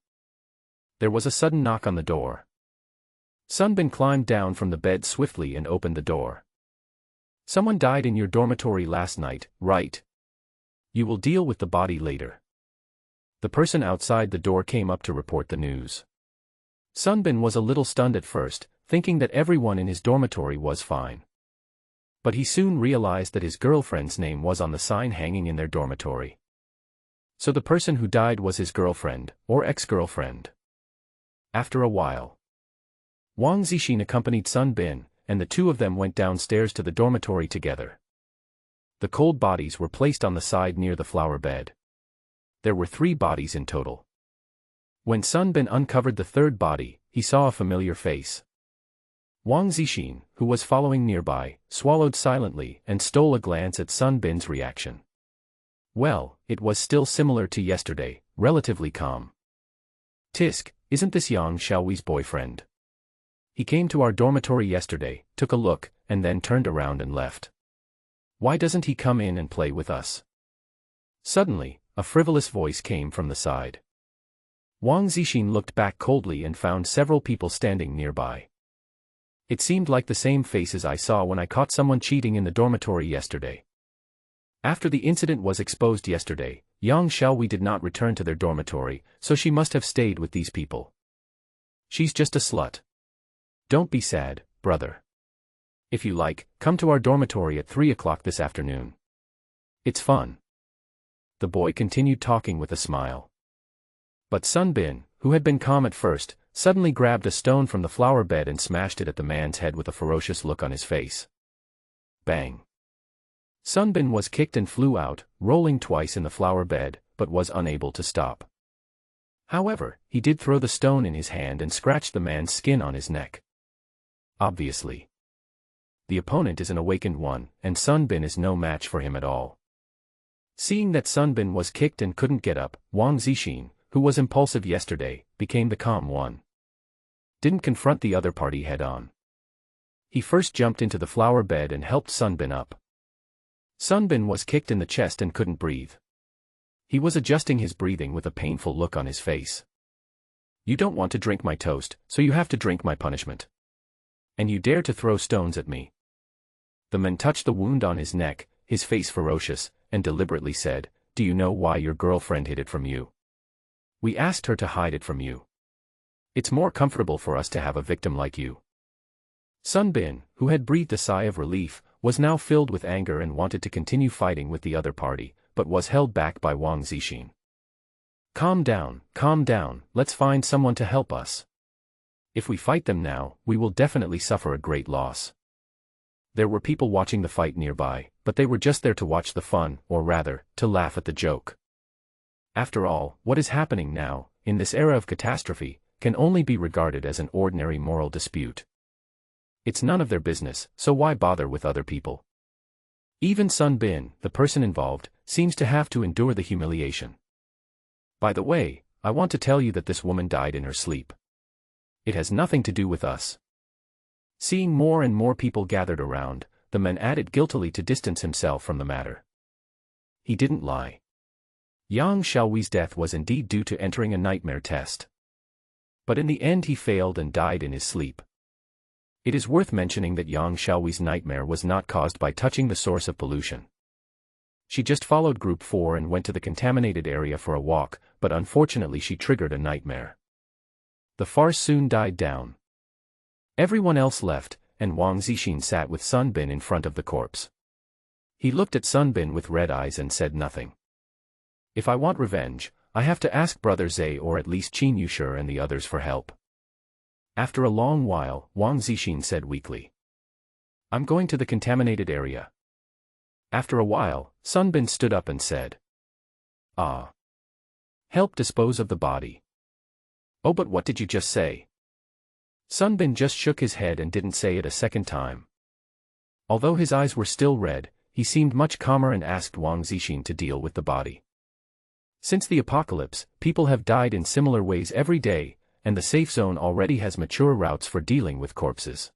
There was a sudden knock on the door. Sunbin climbed down from the bed swiftly and opened the door. Someone died in your dormitory last night, right? You will deal with the body later. The person outside the door came up to report the news. Sunbin was a little stunned at first, thinking that everyone in his dormitory was fine. But he soon realized that his girlfriend's name was on the sign hanging in their dormitory. So the person who died was his girlfriend, or ex-girlfriend. After a while, Wang Zixin accompanied Sunbin, and the 2 of them went downstairs to the dormitory together. The cold bodies were placed on the side near the flower bed. There were 3 bodies in total. When Sunbin uncovered the 3rd body, he saw a familiar face. Wang Zixin, who was following nearby, swallowed silently and stole a glance at Sunbin's reaction. Well, it was still similar to yesterday, relatively calm. Tisk, isn't this Yang Xiaoyi's boyfriend? He came to our dormitory yesterday, took a look, and then turned around and left. Why doesn't he come in and play with us? Suddenly, a frivolous voice came from the side. Wang Zixin looked back coldly and found several people standing nearby. It seemed like the same faces I saw when I caught someone cheating in the dormitory yesterday. After the incident was exposed yesterday, Yang Xiaoyi did not return to their dormitory, so she must have stayed with these people. She's just a slut. Don't be sad, brother. If you like, come to our dormitory at 3 o'clock this afternoon. It's fun. The boy continued talking with a smile. But Sunbin, who had been calm at first, suddenly grabbed a stone from the flower bed and smashed it at the man's head with a ferocious look on his face. Bang. Sunbin was kicked and flew out, rolling twice in the flower bed, but was unable to stop. However, he did throw the stone in his hand and scratched the man's skin on his neck. Obviously, the opponent is an awakened one, and Sunbin is no match for him at all. Seeing that Sunbin was kicked and couldn't get up, Wang Zixin, who was impulsive yesterday, became the calm one. Didn't confront the other party head-on. He first jumped into the flower bed and helped Sunbin up. Sunbin was kicked in the chest and couldn't breathe. He was adjusting his breathing with a painful look on his face. You don't want to drink my toast, so you have to drink my punishment. And you dare to throw stones at me. The man touched the wound on his neck, his face ferocious, and deliberately said, Do you know why your girlfriend hid it from you? We asked her to hide it from you. It's more comfortable for us to have a victim like you. Sunbin, who had breathed a sigh of relief, was now filled with anger and wanted to continue fighting with the other party, but was held back by Wang Zixin. Calm down, let's find someone to help us. If we fight them now, we will definitely suffer a great loss. There were people watching the fight nearby, but they were just there to watch the fun, or rather, to laugh at the joke. After all, what is happening now, in this era of catastrophe, can only be regarded as an ordinary moral dispute. It's none of their business, so why bother with other people? Even Sun Bin, the person involved, seems to have to endure the humiliation. By the way, I want to tell you that this woman died in her sleep. It has nothing to do with us. Seeing more and more people gathered around, the man added guiltily to distance himself from the matter. He didn't lie. Yang Xiaohui's death was indeed due to entering a nightmare test. But in the end he failed and died in his sleep. It is worth mentioning that Yang Xiaohui's nightmare was not caused by touching the source of pollution. She just followed Group 4 and went to the contaminated area for a walk, but unfortunately she triggered a nightmare. The farce soon died down. Everyone else left, and Wang Zixin sat with Sun Bin in front of the corpse. He looked at Sun Bin with red eyes and said nothing. If I want revenge, I have to ask Brother Zhe or at least Qin Yushi and the others for help. After a long while, Wang Zixin said weakly. I'm going to the contaminated area. After a while, Sun Bin stood up and said. Ah. Help dispose of the body. Oh, but what did you just say? Sun Bin just shook his head and didn't say it a second time. Although his eyes were still red, he seemed much calmer and asked Wang Zixin to deal with the body. Since the apocalypse, people have died in similar ways every day, and the safe zone already has mature routes for dealing with corpses.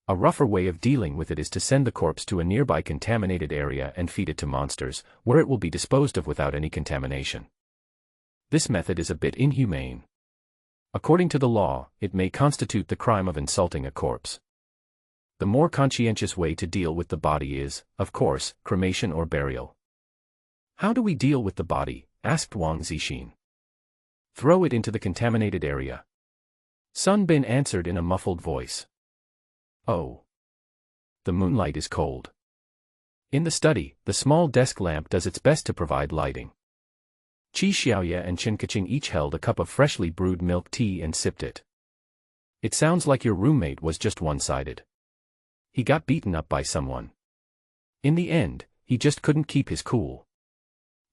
A rougher way of dealing with it is to send the corpse to a nearby contaminated area and feed it to monsters, where it will be disposed of without any contamination. This method is a bit inhumane. According to the law, it may constitute the crime of insulting a corpse. The more conscientious way to deal with the body is, of course, cremation or burial. How do we deal with the body? Asked Wang Zixin. Throw it into the contaminated area. Sun Bin answered in a muffled voice. Oh. The moonlight is cold. In the study, the small desk lamp does its best to provide lighting. Qi Xiaoye and Chen Kaching each held a cup of freshly brewed milk tea and sipped it. It sounds like your roommate was just one-sided. He got beaten up by someone. In the end, he just couldn't keep his cool.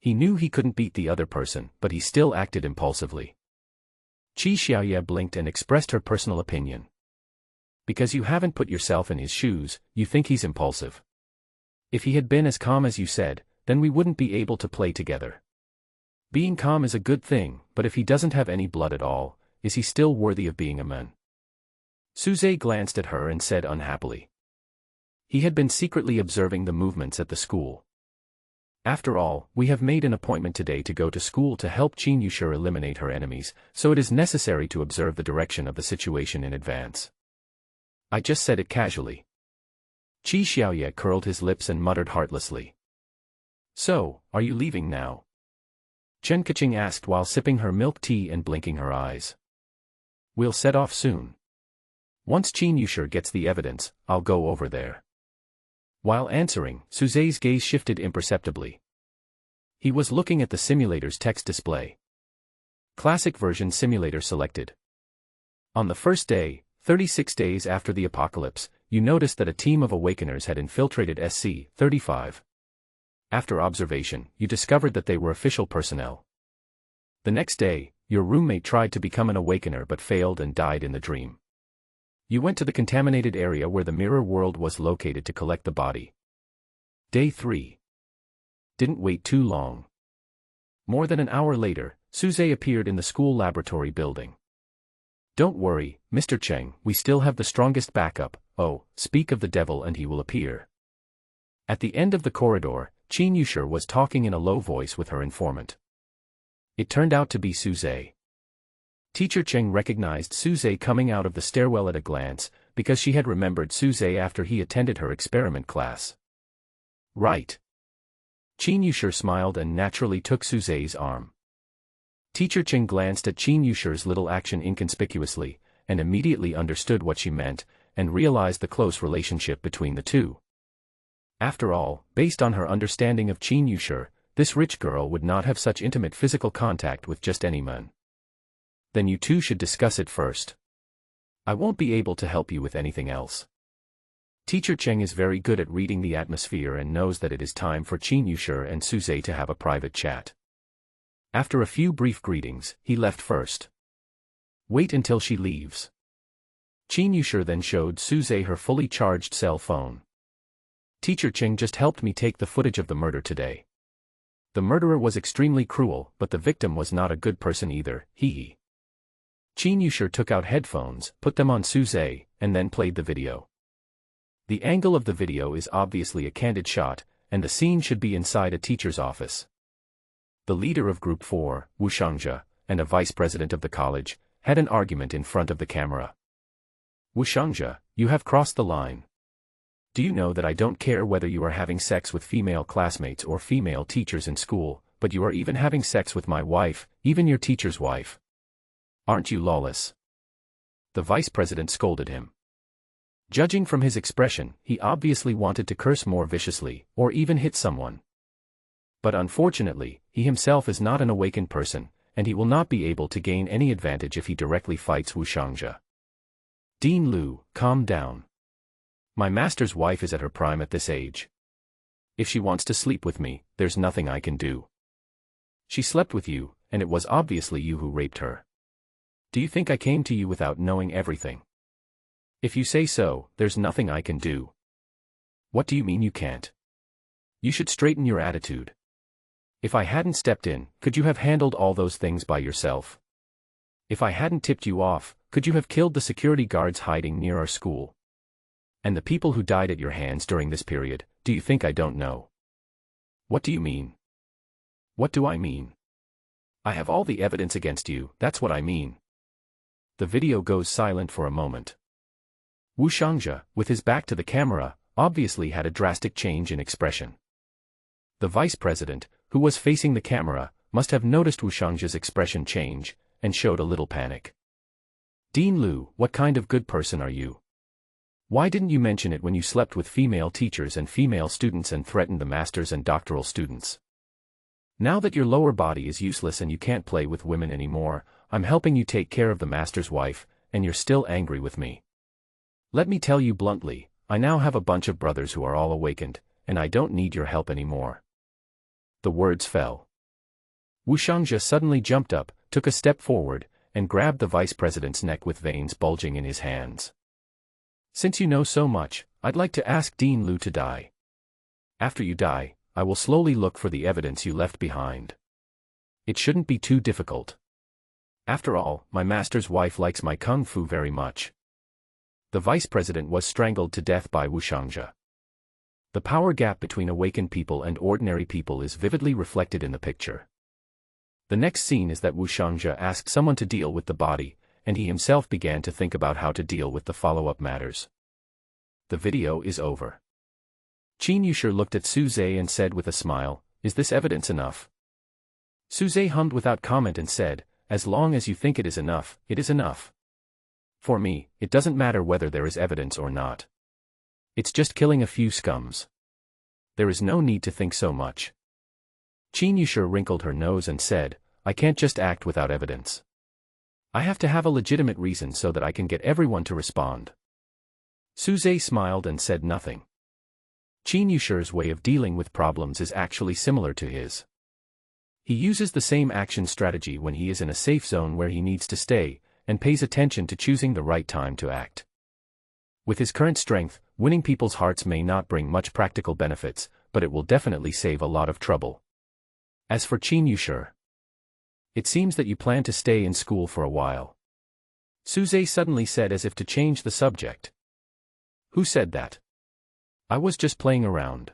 He knew he couldn't beat the other person, but he still acted impulsively. Qi Xiaoye blinked and expressed her personal opinion. Because you haven't put yourself in his shoes, you think he's impulsive. If he had been as calm as you said, then we wouldn't be able to play together. Being calm is a good thing, but if he doesn't have any blood at all, is he still worthy of being a man? Suze glanced at her and said unhappily. He had been secretly observing the movements at the school. After all, we have made an appointment today to go to school to help Qin Yushi eliminate her enemies, so it is necessary to observe the direction of the situation in advance. I just said it casually. Qi Xiaoye curled his lips and muttered heartlessly. So, are you leaving now? Chen Kaching asked while sipping her milk tea and blinking her eyes. We'll set off soon. Once Qin Yushi gets the evidence, I'll go over there. While answering, Suze's gaze shifted imperceptibly. He was looking at the simulator's text display. Classic version simulator selected. On the first day, 36 days after the apocalypse, you noticed that a team of awakeners had infiltrated SC-35. After observation, you discovered that they were official personnel. The next day, your roommate tried to become an awakener but failed and died in the dream. You went to the contaminated area where the mirror world was located to collect the body. Day 3. Didn't wait too long. More than an hour later, Suze appeared in the school laboratory building. Don't worry, Mr. Cheng, we still have the strongest backup. Oh, speak of the devil and he will appear. At the end of the corridor, Qin Yushi was talking in a low voice with her informant. It turned out to be Suze. Teacher Cheng recognized Suze coming out of the stairwell at a glance, because she had remembered Suze after he attended her experiment class. Right. Qin Yushi smiled and naturally took Suze's arm. Teacher Cheng glanced at Qin Yushi's little action inconspicuously, and immediately understood what she meant, and realized the close relationship between the two. After all, based on her understanding of Qin Yushi, this rich girl would not have such intimate physical contact with just any man. Then you two should discuss it first. I won't be able to help you with anything else. Teacher Cheng is very good at reading the atmosphere and knows that it is time for Qin Yushi and Suze to have a private chat. After a few brief greetings, he left first. Wait until she leaves. Chen Yushi then showed Suze her fully charged cell phone. Teacher Ching just helped me take the footage of the murder today. The murderer was extremely cruel, but the victim was not a good person either, hee. Chen Yushi took out headphones, put them on Suze, and then played the video. The angle of the video is obviously a candid shot, and the scene should be inside a teacher's office. The leader of Group 4, Wu Shangzhe, and a vice president of the college, had an argument in front of the camera. Wu Shangzhe, you have crossed the line. Do you know that I don't care whether you are having sex with female classmates or female teachers in school, but you are even having sex with my wife, even your teacher's wife? Aren't you lawless? The vice president scolded him. Judging from his expression, he obviously wanted to curse more viciously, or even hit someone. But unfortunately, he himself is not an awakened person, and he will not be able to gain any advantage if he directly fights Wu Shangzhe. Dean Liu, calm down. My master's wife is at her prime at this age. If she wants to sleep with me, there's nothing I can do. She slept with you, and it was obviously you who raped her. Do you think I came to you without knowing everything? If you say so, there's nothing I can do. What do you mean you can't? You should straighten your attitude. If I hadn't stepped in, could you have handled all those things by yourself? If I hadn't tipped you off, could you have killed the security guards hiding near our school? And the people who died at your hands during this period, do you think I don't know? What do you mean? What do I mean? I have all the evidence against you, that's what I mean. The video goes silent for a moment. Wu Shangzhe, with his back to the camera, obviously had a drastic change in expression. The vice president, who was facing the camera, must have noticed Wu Shangzhe's expression change, and showed a little panic. Dean Liu, what kind of good person are you? Why didn't you mention it when you slept with female teachers and female students and threatened the masters and doctoral students? Now that your lower body is useless and you can't play with women anymore, I'm helping you take care of the master's wife, and you're still angry with me. Let me tell you bluntly, I now have a bunch of brothers who are all awakened, and I don't need your help anymore. The words fell. Wu Shangzhe suddenly jumped up, took a step forward, and grabbed the vice president's neck with veins bulging in his hands. Since you know so much, I'd like to ask Dean Liu to die. After you die, I will slowly look for the evidence you left behind. It shouldn't be too difficult. After all, my master's wife likes my kung fu very much. The vice president was strangled to death by Wu Shangzhe. The power gap between awakened people and ordinary people is vividly reflected in the picture. The next scene is that Wu Shangzhe asked someone to deal with the body, and he himself began to think about how to deal with the follow-up matters. The video is over. Chen Yushi looked at Suze and said with a smile, "Is this evidence enough?" Suze hummed without comment and said, "As long as you think it is enough, it is enough. For me, it doesn't matter whether there is evidence or not. It's just killing a few scums. There is no need to think so much." Chen Yushi wrinkled her nose and said, "I can't just act without evidence. I have to have a legitimate reason so that I can get everyone to respond." Suze smiled and said nothing. Chen Yushi's way of dealing with problems is actually similar to his. He uses the same action strategy when he is in a safe zone where he needs to stay, and pays attention to choosing the right time to act. With his current strength, winning people's hearts may not bring much practical benefits, but it will definitely save a lot of trouble. As for Chen Yushi, it seems that you plan to stay in school for a while. Suze suddenly said as if to change the subject. Who said that? I was just playing around.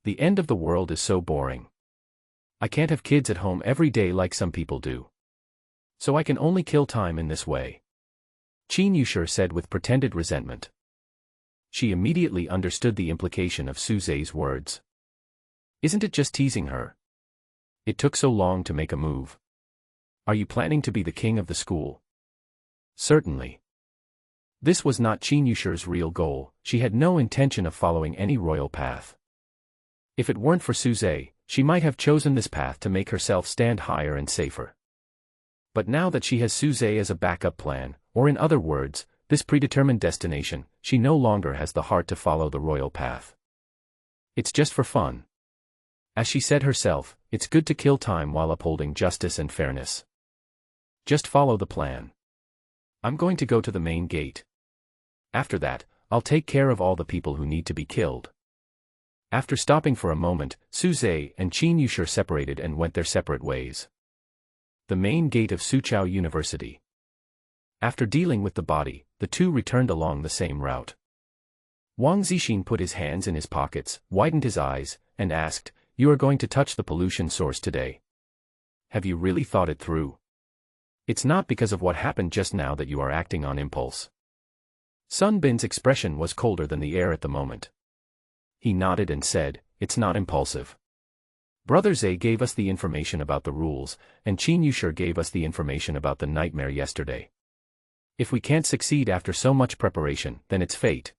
The end of the world is so boring. I can't have kids at home every day like some people do. So I can only kill time in this way. Chen Yushi said with pretended resentment. She immediately understood the implication of Suze's words. Isn't it just teasing her? It took so long to make a move. Are you planning to be the king of the school? Certainly. This was not Chen Yushi's real goal, she had no intention of following any royal path. If it weren't for Suze, she might have chosen this path to make herself stand higher and safer. But now that she has Suze as a backup plan, or in other words, this predetermined destination, she no longer has the heart to follow the royal path. It's just for fun. As she said herself, it's good to kill time while upholding justice and fairness. Just follow the plan. I'm going to go to the main gate. After that, I'll take care of all the people who need to be killed. After stopping for a moment, Suze and Chen Yushur separated and went their separate ways. The main gate of Suqiao University. After dealing with the body, the two returned along the same route. Wang Zixin put his hands in his pockets, widened his eyes, and asked, "You are going to touch the pollution source today? Have you really thought it through? It's not because of what happened just now that you are acting on impulse." Sun Bin's expression was colder than the air at the moment. He nodded and said, "It's not impulsive. Brother Zhe gave us the information about the rules, and Chen Yushur gave us the information about the nightmare yesterday. If we can't succeed after so much preparation, then it's fate."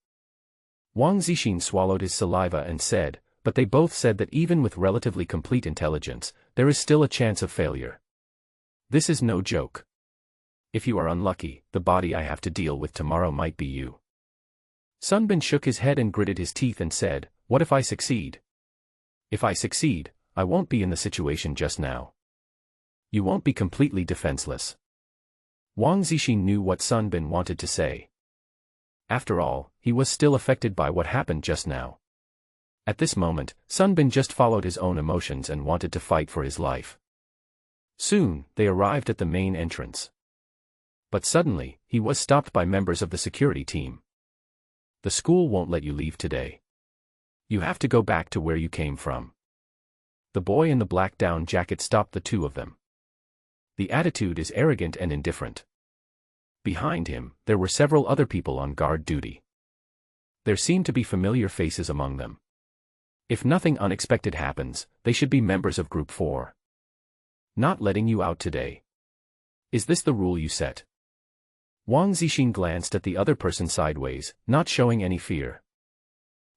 Wang Zixin swallowed his saliva and said, "But they both said that even with relatively complete intelligence, there is still a chance of failure. This is no joke. If you are unlucky, the body I have to deal with tomorrow might be you." Sun Bin shook his head and gritted his teeth and said, "What if I succeed? If I succeed, I won't be in the situation just now. You won't be completely defenseless." Wang Zixin knew what Sun Bin wanted to say. After all, he was still affected by what happened just now. At this moment, Sun Bin just followed his own emotions and wanted to fight for his life. Soon, they arrived at the main entrance. But suddenly, he was stopped by members of the security team. "The school won't let you leave today. You have to go back to where you came from." The boy in the black down jacket stopped the two of them. The attitude is arrogant and indifferent. Behind him, there were several other people on guard duty. There seemed to be familiar faces among them. If nothing unexpected happens, they should be members of Group 4. "Not letting you out today. Is this the rule you set?" Wang Zixin glanced at the other person sideways, not showing any fear.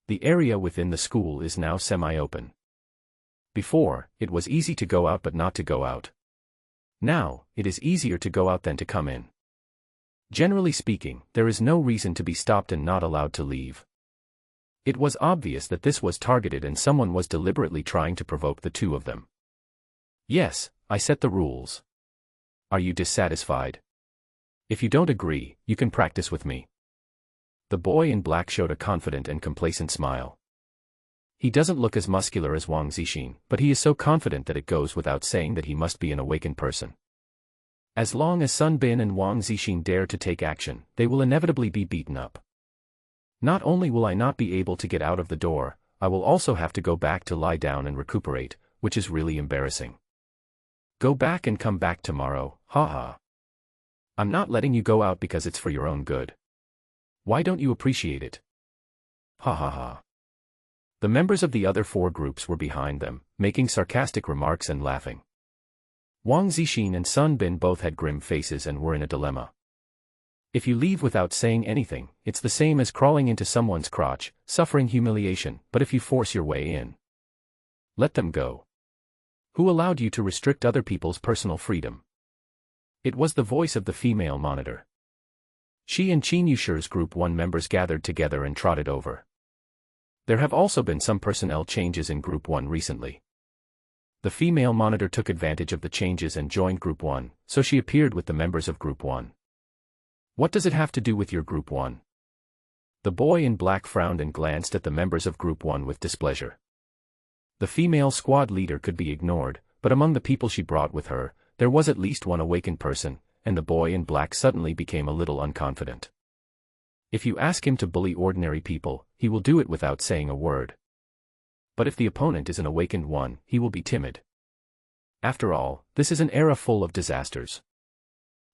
The area within the school is now semi-open. Before, it was easy to go out but not to go out. Now, it is easier to go out than to come in. Generally speaking, there is no reason to be stopped and not allowed to leave. It was obvious that this was targeted and someone was deliberately trying to provoke the two of them. "Yes, I set the rules. Are you dissatisfied? If you don't agree, you can practice with me." The boy in black showed a confident and complacent smile. He doesn't look as muscular as Wang Zixin, but he is so confident that it goes without saying that he must be an awakened person. As long as Sun Bin and Wang Zixin dare to take action, they will inevitably be beaten up. Not only will I not be able to get out of the door, I will also have to go back to lie down and recuperate, which is really embarrassing. Go back and come back tomorrow, haha. I'm not letting you go out because it's for your own good. Why don't you appreciate it? Ha ha ha. The members of the other four groups were behind them, making sarcastic remarks and laughing. Wang Zixin and Sun Bin both had grim faces and were in a dilemma. If you leave without saying anything, it's the same as crawling into someone's crotch, suffering humiliation, but if you force your way in, let them go. Who allowed you to restrict other people's personal freedom? It was the voice of the female monitor. She and Chen Yushur's Group 1 members gathered together and trotted over. There have also been some personnel changes in Group 1 recently. The female monitor took advantage of the changes and joined Group 1, so she appeared with the members of Group 1. What does it have to do with your Group 1? The boy in black frowned and glanced at the members of Group 1 with displeasure. The female squad leader could be ignored, but among the people she brought with her, there was at least one awakened person, and the boy in black suddenly became a little unconfident. If you ask him to bully ordinary people, he will do it without saying a word. But if the opponent is an awakened one, he will be timid. After all, this is an era full of disasters.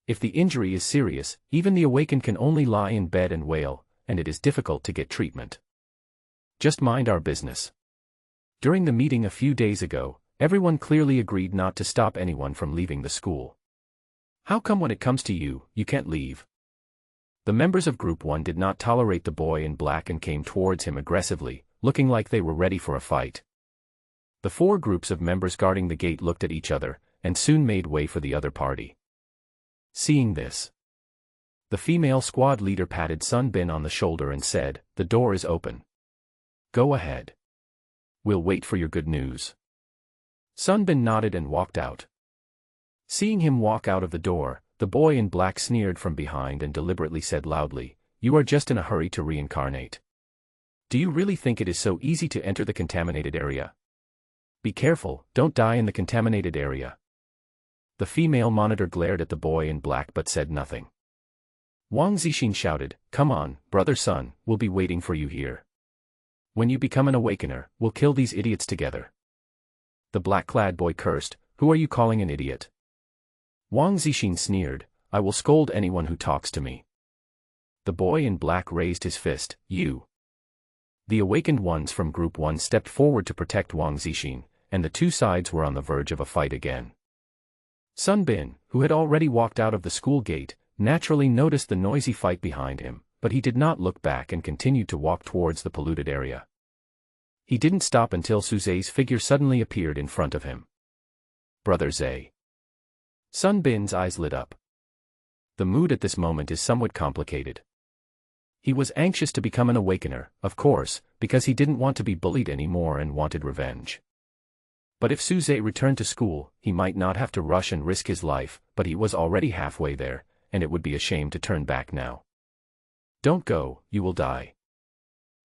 If the injury is serious, even the awakened can only lie in bed and wail, and it is difficult to get treatment. Just mind our business. During the meeting a few days ago, everyone clearly agreed not to stop anyone from leaving the school. How come when it comes to you, you can't leave? The members of Group 1 did not tolerate the boy in black and came towards him aggressively, looking like they were ready for a fight. The four groups of members guarding the gate looked at each other, and soon made way for the other party. Seeing this, the female squad leader patted Sun Bin on the shoulder and said, "The door is open. Go ahead. We'll wait for your good news." Sun Bin nodded and walked out. Seeing him walk out of the door, the boy in black sneered from behind and deliberately said loudly, "You are just in a hurry to reincarnate. Do you really think it is so easy to enter the contaminated area? Be careful, don't die in the contaminated area." The female monitor glared at the boy in black but said nothing. Wang Zixin shouted, "Come on, brother Sun, we'll be waiting for you here. When you become an awakener, we'll kill these idiots together." The black-clad boy cursed, "Who are you calling an idiot?" Wang Zixin sneered, "I will scold anyone who talks to me." The boy in black raised his fist, "You." The awakened ones from Group 1 stepped forward to protect Wang Zixin, and the two sides were on the verge of a fight again. Sun Bin, who had already walked out of the school gate, naturally noticed the noisy fight behind him, but he did not look back and continued to walk towards the polluted area. He didn't stop until Su Zhe's figure suddenly appeared in front of him. "Brother Zhe." Sun Bin's eyes lit up. The mood at this moment is somewhat complicated. He was anxious to become an awakener, of course, because he didn't want to be bullied anymore and wanted revenge. But if Su Zhe returned to school, he might not have to rush and risk his life, but he was already halfway there, and it would be a shame to turn back now. "Don't go, you will die."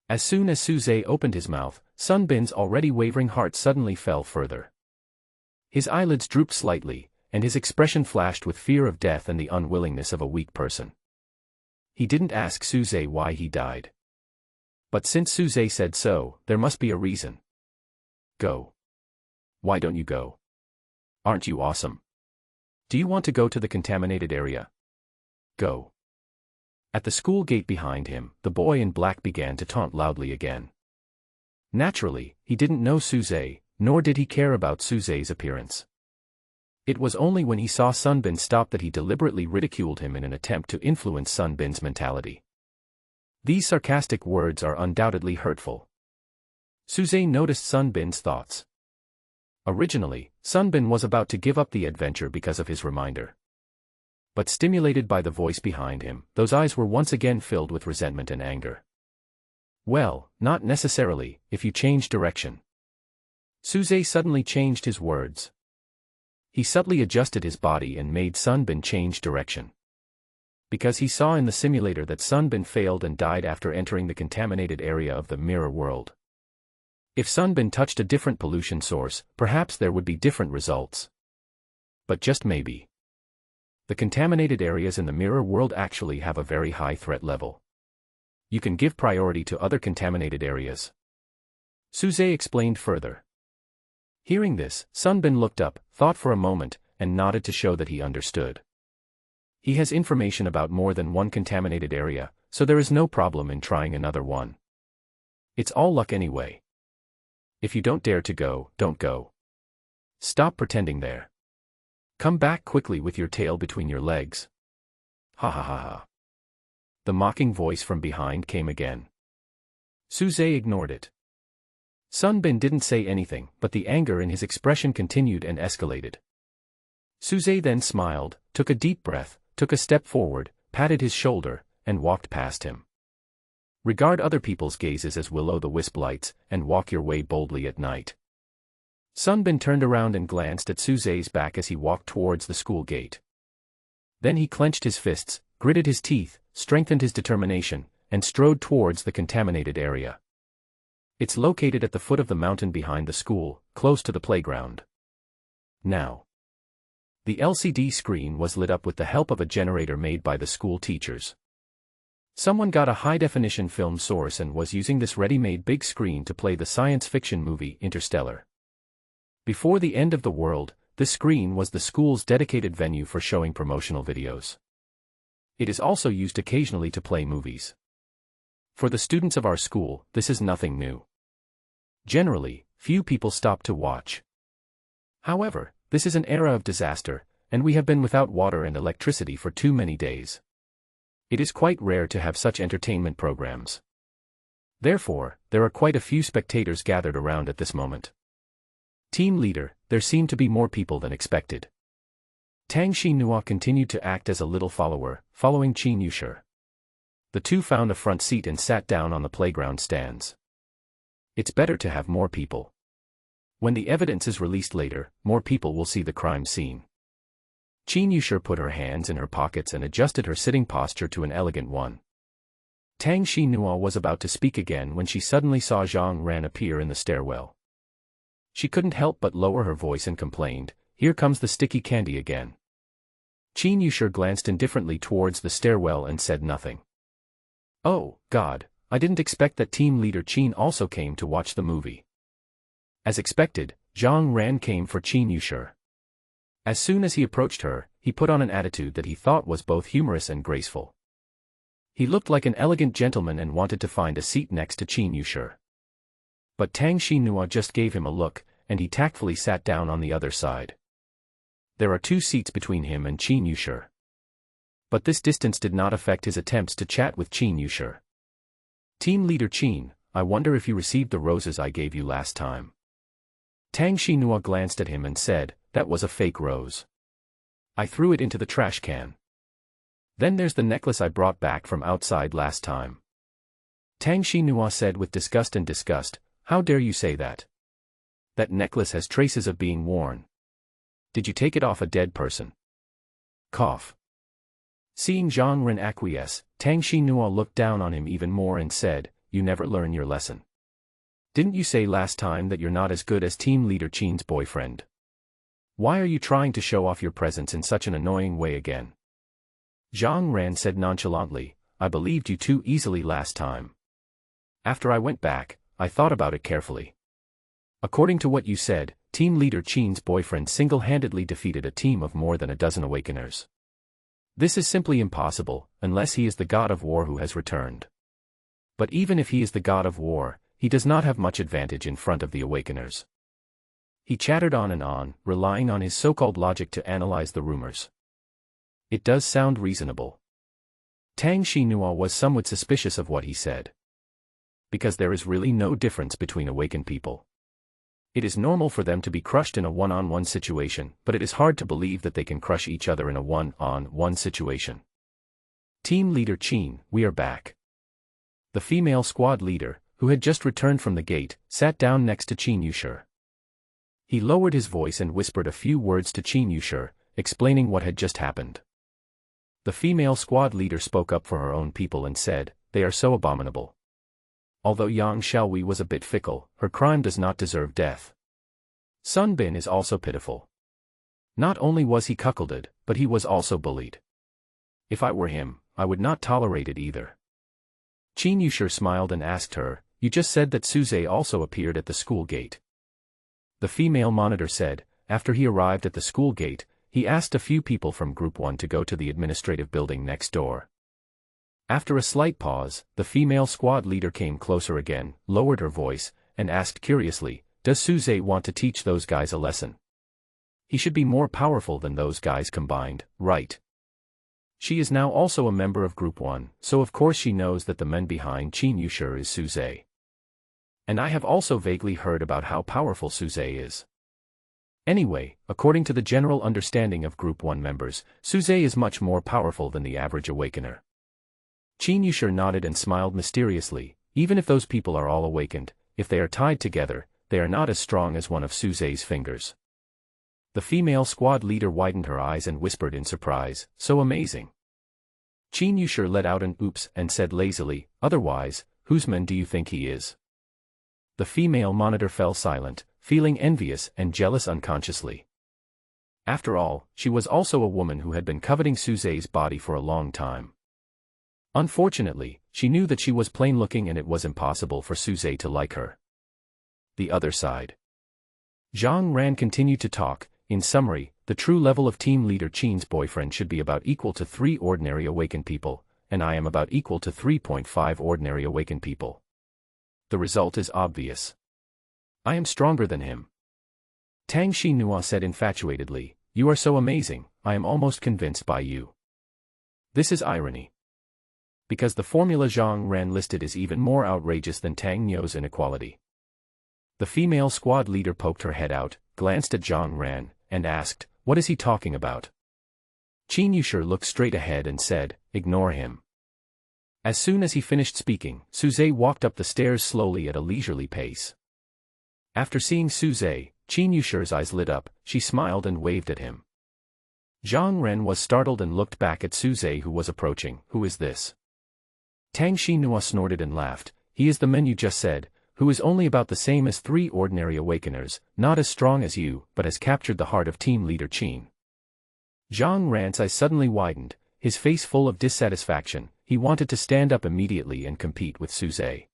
As soon as Su Zhe opened his mouth, Sun Bin's already wavering heart suddenly fell further. His eyelids drooped slightly, and his expression flashed with fear of death and the unwillingness of a weak person. He didn't ask Su Zhe why he died. But since Su Zhe said so, there must be a reason. "Go. Why don't you go? Aren't you awesome? Do you want to go to the contaminated area? Go." At the school gate behind him, the boy in black began to taunt loudly again. Naturally, he didn't know Su Zhe, nor did he care about Su Zhe's appearance. It was only when he saw Sun Bin stop that he deliberately ridiculed him in an attempt to influence Sun Bin's mentality. These sarcastic words are undoubtedly hurtful. Su Zhe noticed Sun Bin's thoughts. Originally, Sun Bin was about to give up the adventure because of his reminder. But stimulated by the voice behind him, those eyes were once again filled with resentment and anger. "Well, not necessarily, if you change direction." Su Zhe suddenly changed his words. He subtly adjusted his body and made Sun Bin change direction. Because he saw in the simulator that Sun Bin failed and died after entering the contaminated area of the mirror world. If Sun Bin touched a different pollution source, perhaps there would be different results. But just maybe. The contaminated areas in the mirror world actually have a very high threat level. You can give priority to other contaminated areas. Su Zhe explained further. Hearing this, Sun Bin looked up, thought for a moment, and nodded to show that he understood. He has information about more than one contaminated area, so there is no problem in trying another one. It's all luck anyway. If you don't dare to go, don't go. Stop pretending there. Come back quickly with your tail between your legs. Ha ha ha ha. The mocking voice from behind came again. Su Zhe ignored it. Sun Bin didn't say anything, but the anger in his expression continued and escalated. Su Zhe then smiled, took a deep breath, took a step forward, patted his shoulder, and walked past him. Regard other people's gazes as will-o'-the-wisp lights, and walk your way boldly at night. Sun Bin turned around and glanced at Su Zhe's back as he walked towards the school gate. Then he clenched his fists, gritted his teeth, strengthened his determination, and strode towards the contaminated area. It's located at the foot of the mountain behind the school, close to the playground. Now. The LCD screen was lit up with the help of a generator made by the school teachers. Someone got a high-definition film source and was using this ready-made big screen to play the science fiction movie Interstellar. Before the end of the world, this screen was the school's dedicated venue for showing promotional videos. It is also used occasionally to play movies. For the students of our school, this is nothing new. Generally, few people stop to watch. However, this is an era of disaster, and we have been without water and electricity for too many days. It is quite rare to have such entertainment programs. Therefore, there are quite a few spectators gathered around at this moment. Team leader, there seem to be more people than expected. Tang Xinhua continued to act as a little follower, following Qin Yushi. The two found a front seat and sat down on the playground stands. It's better to have more people. When the evidence is released later, more people will see the crime scene. Chen Yushi put her hands in her pockets and adjusted her sitting posture to an elegant one. Tang Xinhua was about to speak again when she suddenly saw Zhang Ran appear in the stairwell. She couldn't help but lower her voice and complained, "Here comes the sticky candy again." Chen Yushi glanced indifferently towards the stairwell and said nothing. "Oh, God, I didn't expect that team leader Chen also came to watch the movie." As expected, Zhang Ran came for Chen Yushi. As soon as he approached her, he put on an attitude that he thought was both humorous and graceful. He looked like an elegant gentleman and wanted to find a seat next to Chen Yushi. But Tang Xinhua just gave him a look, and he tactfully sat down on the other side. There are 2 seats between him and Chen Yushi. But this distance did not affect his attempts to chat with Chen Yushi. "Team leader Chen, I wonder if you received the roses I gave you last time." Tang Xinhua glanced at him and said, "That was a fake rose. I threw it into the trash can. Then there's the necklace I brought back from outside last time." Tang Xinhua said with disgust, "How dare you say that? That necklace has traces of being worn. Did you take it off a dead person?" Cough. Seeing Zhang Ren acquiesce, Tang Xinhua looked down on him even more and said, "You never learn your lesson. Didn't you say last time that you're not as good as team leader Chen's boyfriend? Why are you trying to show off your presence in such an annoying way again?" Zhang Ran said nonchalantly, "I believed you too easily last time. After I went back, I thought about it carefully. According to what you said, team leader Chen's boyfriend single-handedly defeated a team of more than a dozen awakeners. This is simply impossible, unless he is the god of war who has returned. But even if he is the god of war, he does not have much advantage in front of the awakeners." He chattered on and on, relying on his so-called logic to analyze the rumors. It does sound reasonable. Tang Xinhua was somewhat suspicious of what he said. Because there is really no difference between awakened people. It is normal for them to be crushed in a one-on-one situation, but it is hard to believe that they can crush each other in a one-on-one situation. "Team leader Chen, we are back." The female squad leader, who had just returned from the gate, sat down next to Chen Yushi. He lowered his voice and whispered a few words to Chen Yushi, explaining what had just happened. The female squad leader spoke up for her own people and said, "They are so abominable. Although Yang Xiaowei was a bit fickle, her crime does not deserve death. Sun Bin is also pitiful. Not only was he cuckolded, but he was also bullied. If I were him, I would not tolerate it either." Chen Yushi smiled and asked her, "You just said that Suze also appeared at the school gate." The female monitor said, after he arrived at the school gate, he asked a few people from Group 1 to go to the administrative building next door. After a slight pause, the female squad leader came closer again, lowered her voice, and asked curiously, "Does Suze want to teach those guys a lesson? He should be more powerful than those guys combined, right? She is now also a member of Group 1, so of course she knows that the man behind Chen Yushi is Suze. And I have also vaguely heard about how powerful Suze is. Anyway, according to the general understanding of Group 1 members, Suze is much more powerful than the average awakener." Chen Yushi nodded and smiled mysteriously. Even if those people are all awakened, if they are tied together, they are not as strong as one of Suze's fingers. The female squad leader widened her eyes and whispered in surprise, "So amazing." Chen Yushi let out an oops and said lazily, "Otherwise, whose man do you think he is?" The female monitor fell silent, feeling envious and jealous unconsciously. After all, she was also a woman who had been coveting Suze's body for a long time. Unfortunately, she knew that she was plain-looking and it was impossible for Suze to like her. The other side. Zhang Ran continued to talk. In summary, the true level of team leader Chen's boyfriend should be about equal to 3 ordinary awakened people, and I am about equal to 3.5 ordinary awakened people. The result is obvious. I am stronger than him. Tang Xinhua said infatuatedly, "You are so amazing, I am almost convinced by you." This is irony. Because the formula Zhang Ran listed is even more outrageous than Tang Niu's inequality. The female squad leader poked her head out, glanced at Zhang Ran, and asked, "What is he talking about?" Chen Yushi looked straight ahead and said, "Ignore him." As soon as he finished speaking, Suze walked up the stairs slowly at a leisurely pace. After seeing Suze, Qin Yushi's eyes lit up, she smiled and waved at him. Zhang Ren was startled and looked back at Suze who was approaching. Who is this? Tang Xinhua snorted and laughed. He is the man you just said, who is only about the same as 3 ordinary awakeners, not as strong as you, but has captured the heart of team leader Qin. Zhang Ran's eyes suddenly widened, his face full of dissatisfaction. He wanted to stand up immediately and compete with Suze.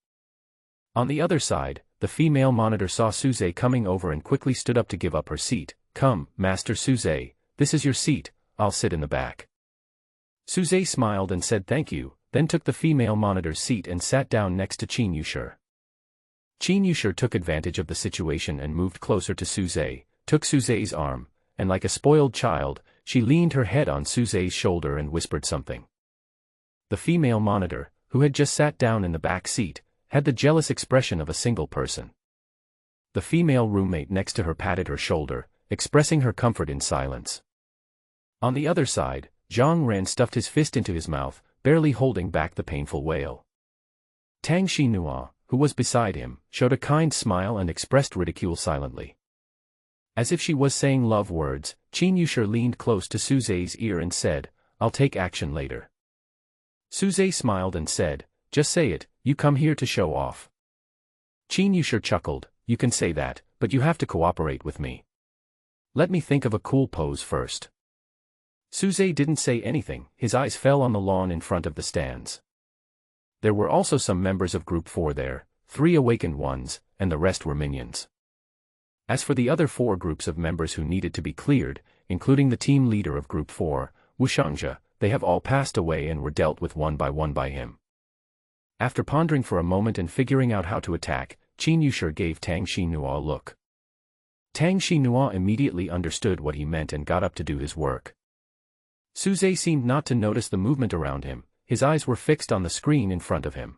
On the other side, the female monitor saw Suze coming over and quickly stood up to give up her seat. Come, Master Suze, this is your seat, I'll sit in the back. Suze smiled and said thank you, then took the female monitor's seat and sat down next to Qin Yushi. Qin Yushi took advantage of the situation and moved closer to Suze, took Suze's arm, and like a spoiled child, she leaned her head on Suze's shoulder and whispered something. The female monitor, who had just sat down in the back seat, had the jealous expression of a single person. The female roommate next to her patted her shoulder, expressing her comfort in silence. On the other side, Zhang Ren stuffed his fist into his mouth, barely holding back the painful wail. Tang Xinhua, who was beside him, showed a kind smile and expressed ridicule silently. As if she was saying love words, Qin Yushi leaned close to Suze's ear and said, I'll take action later. Suze smiled and said, just say it, you come here to show off. Qin Yushi chuckled, you can say that, but you have to cooperate with me. Let me think of a cool pose first. Suze didn't say anything, his eyes fell on the lawn in front of the stands. There were also some members of Group 4 there, 3 awakened ones, and the rest were minions. As for the other 4 groups of members who needed to be cleared, including the team leader of Group 4, Wu Shangzhe, they have all passed away and were dealt with one by him. After pondering for a moment and figuring out how to attack, Qin Yushi gave Tang Xinhua a look. Tang Xinhua immediately understood what he meant and got up to do his work. Suze seemed not to notice the movement around him, his eyes were fixed on the screen in front of him.